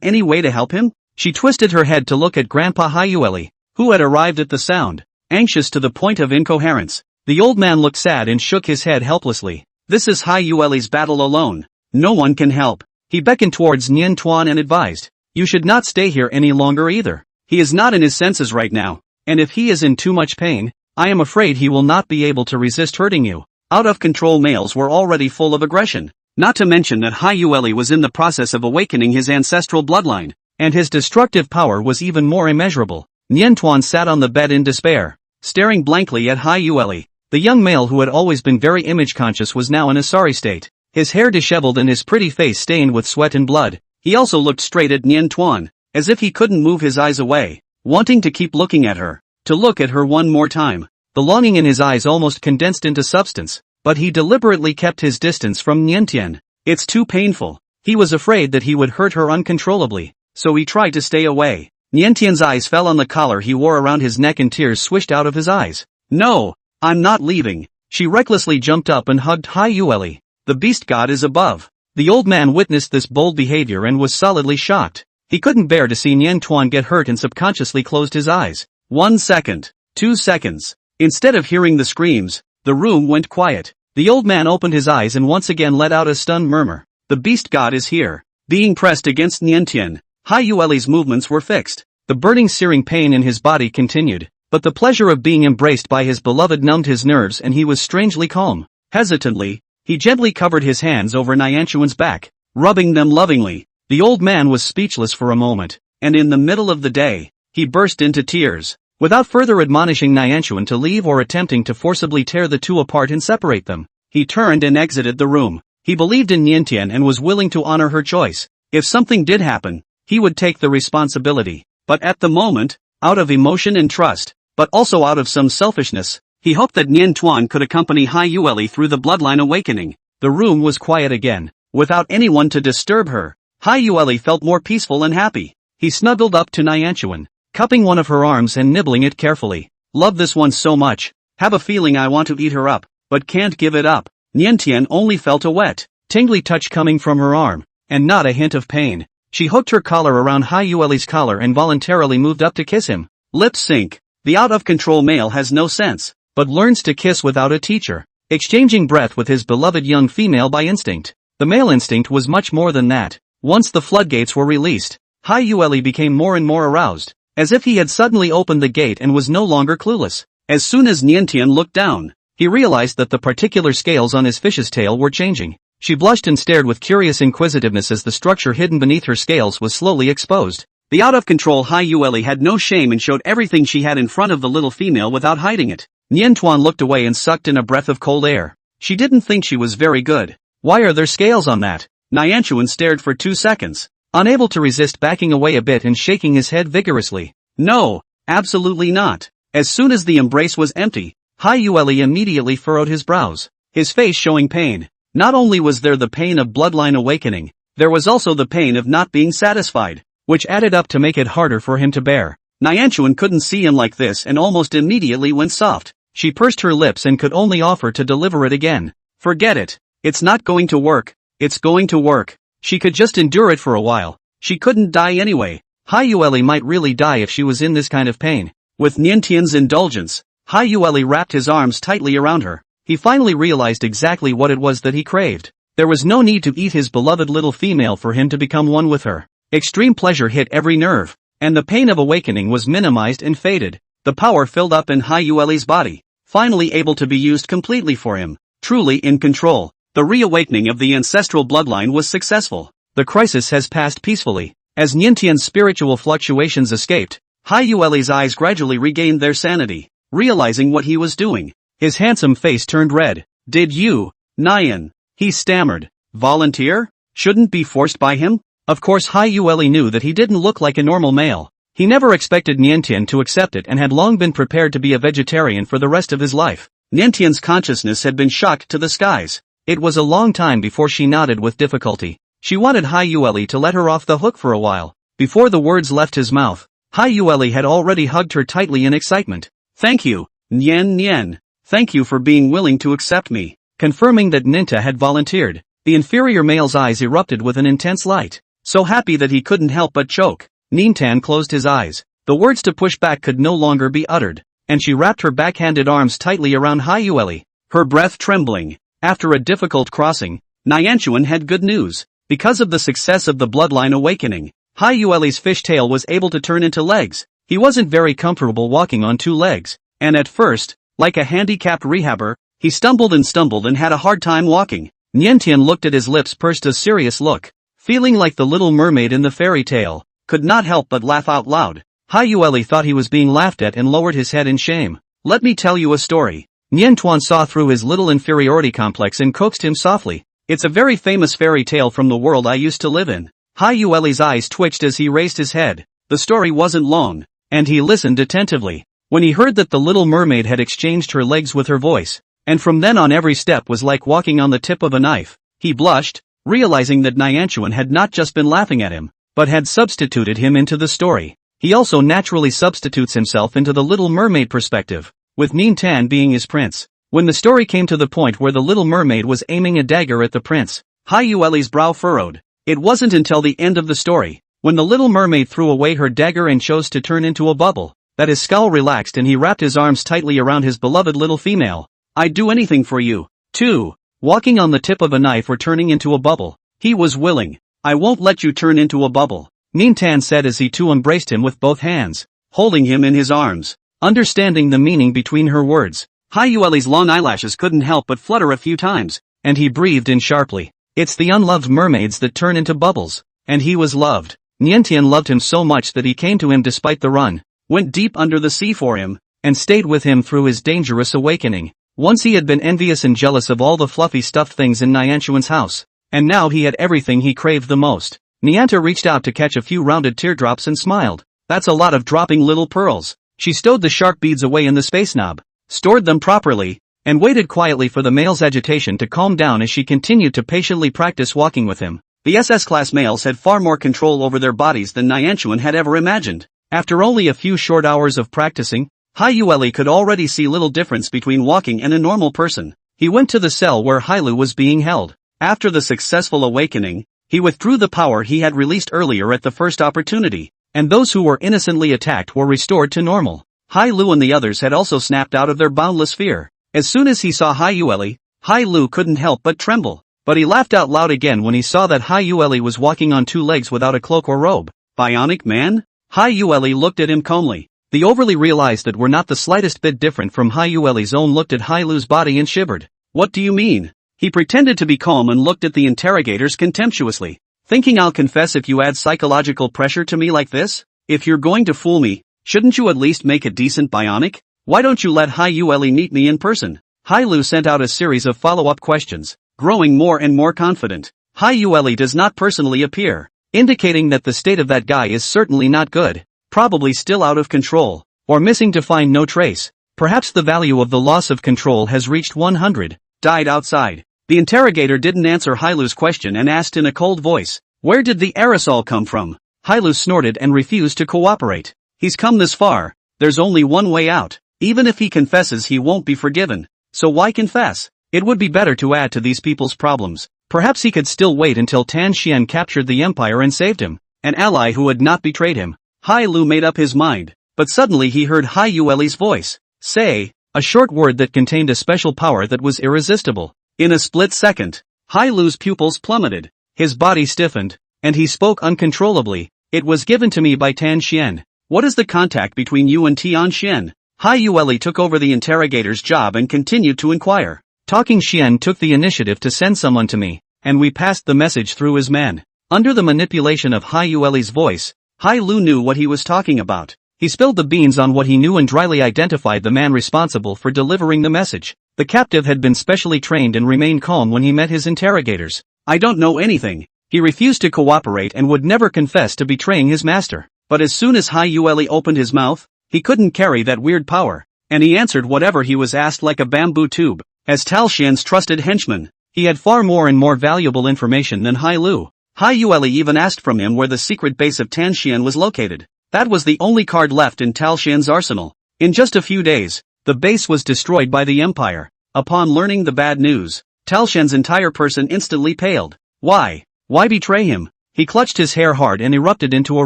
any way to help him? She twisted her head to look at Grandpa Hai Yueli, who had arrived at the sound, anxious to the point of incoherence. The old man looked sad and shook his head helplessly. This is Hai Yueli's battle alone. No one can help. He beckoned towards Nien Tuan and advised, you should not stay here any longer either. He is not in his senses right now, and if he is in too much pain, I am afraid he will not be able to resist hurting you. Out-of-control males were already full of aggression. Not to mention that Hyueli was in the process of awakening his ancestral bloodline, and his destructive power was even more immeasurable. Niantuan sat on the bed in despair, staring blankly at Hyueli. The young male who had always been very image-conscious was now in a sorry state, his hair disheveled and his pretty face stained with sweat and blood. He also looked straight at Niantuan, as if he couldn't move his eyes away, wanting to keep looking at her, to look at her one more time. The longing in his eyes almost condensed into substance, but he deliberately kept his distance from Niantian. It's too painful. He was afraid that he would hurt her uncontrollably, so he tried to stay away. Niantian's eyes fell on the collar he wore around his neck and tears swished out of his eyes. No, I'm not leaving. She recklessly jumped up and hugged Hyueli. The beast god is above. The old man witnessed this bold behavior and was solidly shocked. He couldn't bear to see Niantuan get hurt and subconsciously closed his eyes. 1 second. 2 seconds. Instead of hearing the screams, the room went quiet. The old man opened his eyes and once again let out a stunned murmur. The beast god is here. Being pressed against Niantian, Hyueli's movements were fixed. The burning searing pain in his body continued, but the pleasure of being embraced by his beloved numbed his nerves and he was strangely calm. Hesitantly, he gently covered his hands over Niantuan's back, rubbing them lovingly. The old man was speechless for a moment, and in the middle of the day, he burst into tears. Without further admonishing Niantuan to leave or attempting to forcibly tear the two apart and separate them, he turned and exited the room. He believed in Niantian and was willing to honor her choice. If something did happen, he would take the responsibility. But at the moment, out of emotion and trust, but also out of some selfishness, he hoped that Niantuan could accompany Hyueli through the bloodline awakening. The room was quiet again, without anyone to disturb her. Hyueli felt more peaceful and happy. He snuggled up to Niantuan, cupping one of her arms and nibbling it carefully. Love this one so much. Have a feeling I want to eat her up, but can't give it up. Niantian only felt a wet, tingly touch coming from her arm, and not a hint of pain. She hooked her collar around Hyueli's collar and voluntarily moved up to kiss him. Lip sync. The out-of-control male has no sense, but learns to kiss without a teacher, exchanging breath with his beloved young female by instinct. The male instinct was much more than that. Once the floodgates were released, Hyueli became more and more aroused, as if he had suddenly opened the gate and was no longer clueless. As soon as Niantian looked down, he realized that the particular scales on his fish's tail were changing. She blushed and stared with curious inquisitiveness as the structure hidden beneath her scales was slowly exposed. The out-of-control Hyueli had no shame and showed everything she had in front of the little female without hiding it. Niantuan looked away and sucked in a breath of cold air. She didn't think she was very good. Why are there scales on that? Niantuan stared for 2 seconds, unable to resist backing away a bit and shaking his head vigorously. No, absolutely not. As soon as the embrace was empty, Hyueli immediately furrowed his brows, his face showing pain. Not only was there the pain of bloodline awakening, there was also the pain of not being satisfied, which added up to make it harder for him to bear. Niantuan couldn't see him like this and almost immediately went soft. She pursed her lips and could only offer to deliver it again. Forget it. It's not going to work. It's going to work. She could just endure it for a while. She couldn't die anyway. Hyueli might really die if she was in this kind of pain. With Niantian's indulgence, Hyueli wrapped his arms tightly around her. He finally realized exactly what it was that he craved. There was no need to eat his beloved little female for him to become one with her. Extreme pleasure hit every nerve, and the pain of awakening was minimized and faded. The power filled up in Hyueli's body, finally able to be used completely for him, truly in control. The reawakening of the ancestral bloodline was successful. The crisis has passed peacefully. As Niantian's spiritual fluctuations escaped, Hyueli's eyes gradually regained their sanity, realizing what he was doing. His handsome face turned red. Did you, Nian? He stammered. Volunteer? Shouldn't be forced by him? Of course Hyueli knew that he didn't look like a normal male. He never expected Niantian to accept it and had long been prepared to be a vegetarian for the rest of his life. Niantian's consciousness had been shocked to the skies. It was a long time before she nodded with difficulty. She wanted Hyueli to let her off the hook for a while. Before the words left his mouth, Hyueli had already hugged her tightly in excitement. Thank you, Nian. Thank you for being willing to accept me. Confirming that Ninta had volunteered, the inferior male's eyes erupted with an intense light. So happy that he couldn't help but choke. Nintan closed his eyes. The words to push back could no longer be uttered, and she wrapped her backhanded arms tightly around Hyueli, her breath trembling. After a difficult crossing, Niantuan had good news. Because of the success of the bloodline awakening, Hyueli's fishtail was able to turn into legs. He wasn't very comfortable walking on 2 legs, and at first, Like a handicapped rehabber, he stumbled and had a hard time walking. Niantian looked at his lips pursed a serious look. Feeling like the little mermaid in the fairy tale, could not help but laugh out loud. Haiyueli thought he was being laughed at and lowered his head in shame. Let me tell you a story. Niantuan saw through his little inferiority complex and coaxed him softly. It's a very famous fairy tale from the world I used to live in. Haiyueli's eyes twitched as he raised his head. The story wasn't long, and he listened attentively. When he heard that the little mermaid had exchanged her legs with her voice, and from then on every step was like walking on the tip of a knife, he blushed, realizing that Niantuan had not just been laughing at him, but had substituted him into the story. He also naturally substitutes himself into the little mermaid perspective, with Nintan being his prince. When the story came to the point where the little mermaid was aiming a dagger at the prince, Haiyueli's brow furrowed. It wasn't until the end of the story, when the little mermaid threw away her dagger and chose to turn into a bubble, that his scowl relaxed and he wrapped his arms tightly around his beloved little female. I'd do anything for you, too. Walking on the tip of a knife or turning into a bubble. He was willing. I won't let you turn into a bubble, Nintan said as he too embraced him with both hands, holding him in his arms. Understanding the meaning between her words, Haiyueli's long eyelashes couldn't help but flutter a few times, and he breathed in sharply. It's the unloved mermaids that turn into bubbles, and he was loved. Niantian loved him so much that he came to him despite the run, went deep under the sea for him, and stayed with him through his dangerous awakening. Once he had been envious and jealous of all the fluffy stuffed things in Niantuan's house, and now he had everything he craved the most. Nianta reached out to catch a few rounded teardrops and smiled. That's a lot of dropping little pearls. She stowed the shark beads away in the space knob, stored them properly, and waited quietly for the male's agitation to calm down as she continued to patiently practice walking with him. The SS-class males had far more control over their bodies than Niantuan had ever imagined. After only a few short hours of practicing, Haiyueli could already see little difference between walking and a normal person. He went to the cell where Hailu was being held. After the successful awakening, he withdrew the power he had released earlier at the first opportunity, and those who were innocently attacked were restored to normal. Hailu and the others had also snapped out of their boundless fear. As soon as he saw Haiyueli, Hailu couldn't help but tremble, but he laughed out loud again when he saw that Haiyueli was walking on two legs without a cloak or robe. Bionic man? Haiyueli looked at him calmly. The overly realized that were not the slightest bit different from Haiyueli's own looked at Hailu's body and shivered. What do you mean? He pretended to be calm and looked at the interrogators contemptuously. Thinking I'll confess if you add psychological pressure to me like this? If you're going to fool me, shouldn't you at least make a decent bionic? Why don't you let Haiyueli meet me in person? Hailu sent out a series of follow-up questions, growing more and more confident. Haiyueli does not personally appear, indicating that the state of that guy is certainly not good, probably still out of control, or missing to find no trace. Perhaps the value of the loss of control has reached 100. Died outside. The interrogator didn't answer Hailu's question and asked in a cold voice, where did the aerosol come from? Hailu snorted and refused to cooperate. He's come this far, there's only one way out. Even if he confesses he won't be forgiven. So why confess? It would be better to add to these people's problems. Perhaps he could still wait until Tan Xian captured the Empire and saved him, an ally who had not betrayed him. Hailu made up his mind, but suddenly he heard Haiyueli's voice. Say, a short word that contained a special power that was irresistible. In a split second, Hailu's pupils plummeted, his body stiffened, and he spoke uncontrollably. It was given to me by Tan Xian. What is the contact between you and Tian Xian? Haiyueli took over the interrogator's job and continued to inquire. Talking Xian took the initiative to send someone to me, and we passed the message through his man. Under the manipulation of Haiyueli's voice, Hailu knew what he was talking about. He spilled the beans on what he knew and dryly identified the man responsible for delivering the message. The captive had been specially trained and remained calm when he met his interrogators. I don't know anything. He refused to cooperate and would never confess to betraying his master. But as soon as Haiyueli opened his mouth, he couldn't carry that weird power, and he answered whatever he was asked like a bamboo tube. As Tal Xian's trusted henchman, he had far more and more valuable information than Hailu. Haiyueli even asked from him where the secret base of Tan Xian was located. That was the only card left in Tal Xian's arsenal. In just a few days, the base was destroyed by the Empire. Upon learning the bad news, Tal Xian's entire person instantly paled. Why? Why betray him? He clutched his hair hard and erupted into a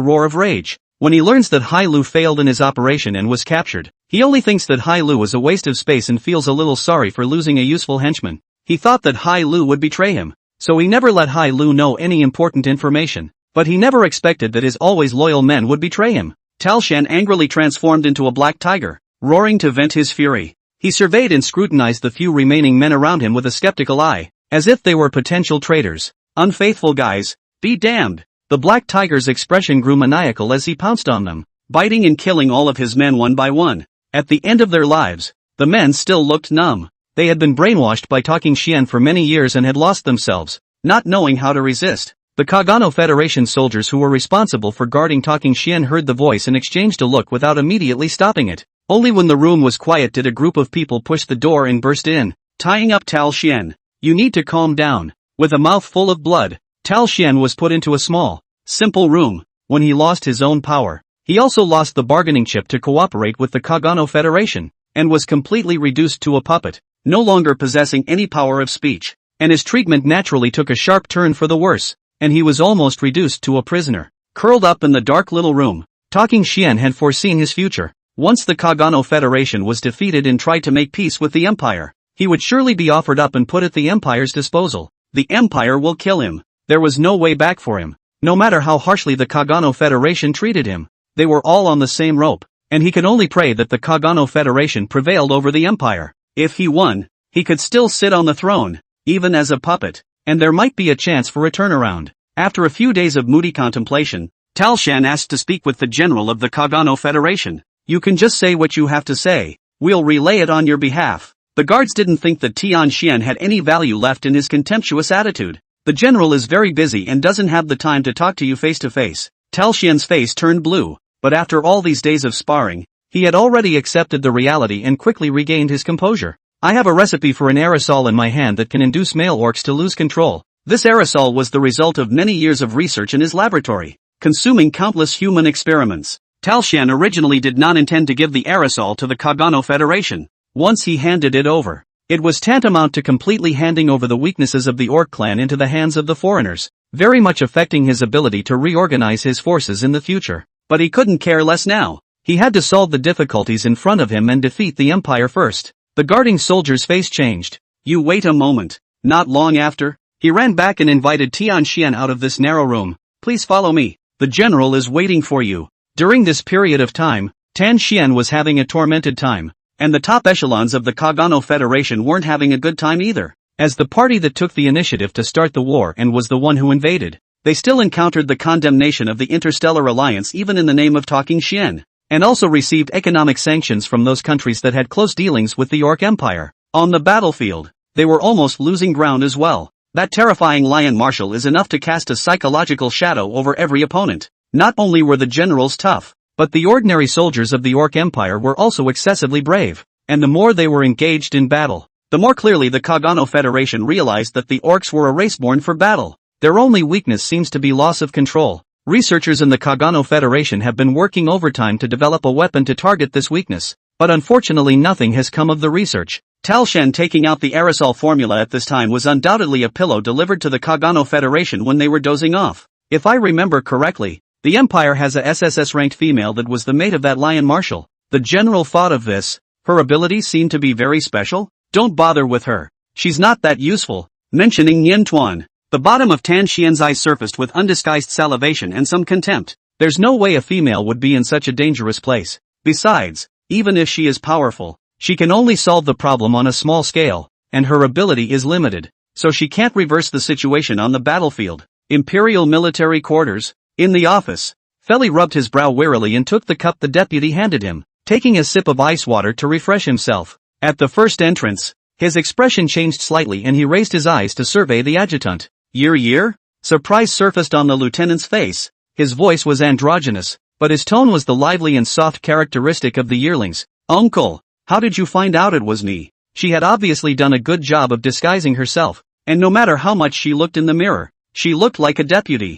roar of rage. When he learns that Hailu failed in his operation and was captured, he only thinks that Hailu was a waste of space and feels a little sorry for losing a useful henchman. He thought that Hailu would betray him, so he never let Hailu know any important information. But he never expected that his always loyal men would betray him. Tal Xian angrily transformed into a black tiger, roaring to vent his fury. He surveyed and scrutinized the few remaining men around him with a skeptical eye, as if they were potential traitors. Unfaithful guys, be damned. The Black Tiger's expression grew maniacal as he pounced on them, biting and killing all of his men one by one. At the end of their lives, the men still looked numb. They had been brainwashed by Talking Xian for many years and had lost themselves, not knowing how to resist. The Kagano Federation soldiers who were responsible for guarding Talking Xian heard the voice and exchanged a look without immediately stopping it. Only when the room was quiet did a group of people push the door and burst in, tying up Tal Xian. You need to calm down. With a mouth full of blood, Tal Xian was put into a small, simple room. When he lost his own power, he also lost the bargaining chip to cooperate with the Kagano Federation, and was completely reduced to a puppet, no longer possessing any power of speech. And his treatment naturally took a sharp turn for the worse, and he was almost reduced to a prisoner. Curled up in the dark little room, Talking Xian had foreseen his future. Once the Kagano Federation was defeated and tried to make peace with the Empire, he would surely be offered up and put at the Empire's disposal. The Empire will kill him. There was no way back for him. No matter how harshly the Kagano Federation treated him, they were all on the same rope, and he could only pray that the Kagano Federation prevailed over the Empire. If he won, he could still sit on the throne, even as a puppet, and there might be a chance for a turnaround. After a few days of moody contemplation, Tal Xian asked to speak with the general of the Kagano Federation. You can just say what you have to say. We'll relay it on your behalf. The guards didn't think that Tian Xian had any value left in his contemptuous attitude. The general is very busy and doesn't have the time to talk to you face to face. Tal Xian's face turned blue, but after all these days of sparring, he had already accepted the reality and quickly regained his composure. I have a recipe for an aerosol in my hand that can induce male orcs to lose control. This aerosol was the result of many years of research in his laboratory, consuming countless human experiments. Tal Xian originally did not intend to give the aerosol to the Kagano Federation. Once he handed it over, it was tantamount to completely handing over the weaknesses of the Orc clan into the hands of the foreigners, very much affecting his ability to reorganize his forces in the future. But he couldn't care less now. He had to solve the difficulties in front of him and defeat the Empire first. The guarding soldier's face changed. You wait a moment. Not long after, he ran back and invited Tian Xian out of this narrow room. Please follow me. The general is waiting for you. During this period of time, Tan Xian was having a tormented time, and the top echelons of the Kagano Federation weren't having a good time either. As the party that took the initiative to start the war and was the one who invaded, they still encountered the condemnation of the Interstellar Alliance even in the name of Talking Xian, and also received economic sanctions from those countries that had close dealings with the Orc Empire. On the battlefield, they were almost losing ground as well. That terrifying lion marshal is enough to cast a psychological shadow over every opponent. Not only were the generals tough, but the ordinary soldiers of the Orc Empire were also excessively brave, and the more they were engaged in battle, the more clearly the Kagano Federation realized that the Orcs were a race born for battle. Their only weakness seems to be loss of control. Researchers in the Kagano Federation have been working overtime to develop a weapon to target this weakness, but unfortunately nothing has come of the research. Tal Xian taking out the aerosol formula at this time was undoubtedly a pillow delivered to the Kagano Federation when they were dozing off. If I remember correctly, the Empire has a SSS-ranked female that was the mate of that lion marshal. The general thought of this. Her abilities seem to be very special. Don't bother with her. She's not that useful. Mentioning Yin Tuan, the bottom of Tan Xian's eyes surfaced with undisguised salivation and some contempt. There's no way a female would be in such a dangerous place. Besides, even if she is powerful, she can only solve the problem on a small scale, and her ability is limited, so she can't reverse the situation on the battlefield. Imperial military quarters. In the office, Feli rubbed his brow wearily and took the cup the deputy handed him, taking a sip of ice water to refresh himself. At the first entrance, his expression changed slightly and he raised his eyes to survey the adjutant. Year? Surprise surfaced on the lieutenant's face. His voice was androgynous, but his tone was the lively and soft characteristic of the yearlings. Uncle, how did you find out it was me? She had obviously done a good job of disguising herself, and no matter how much she looked in the mirror, she looked like a deputy.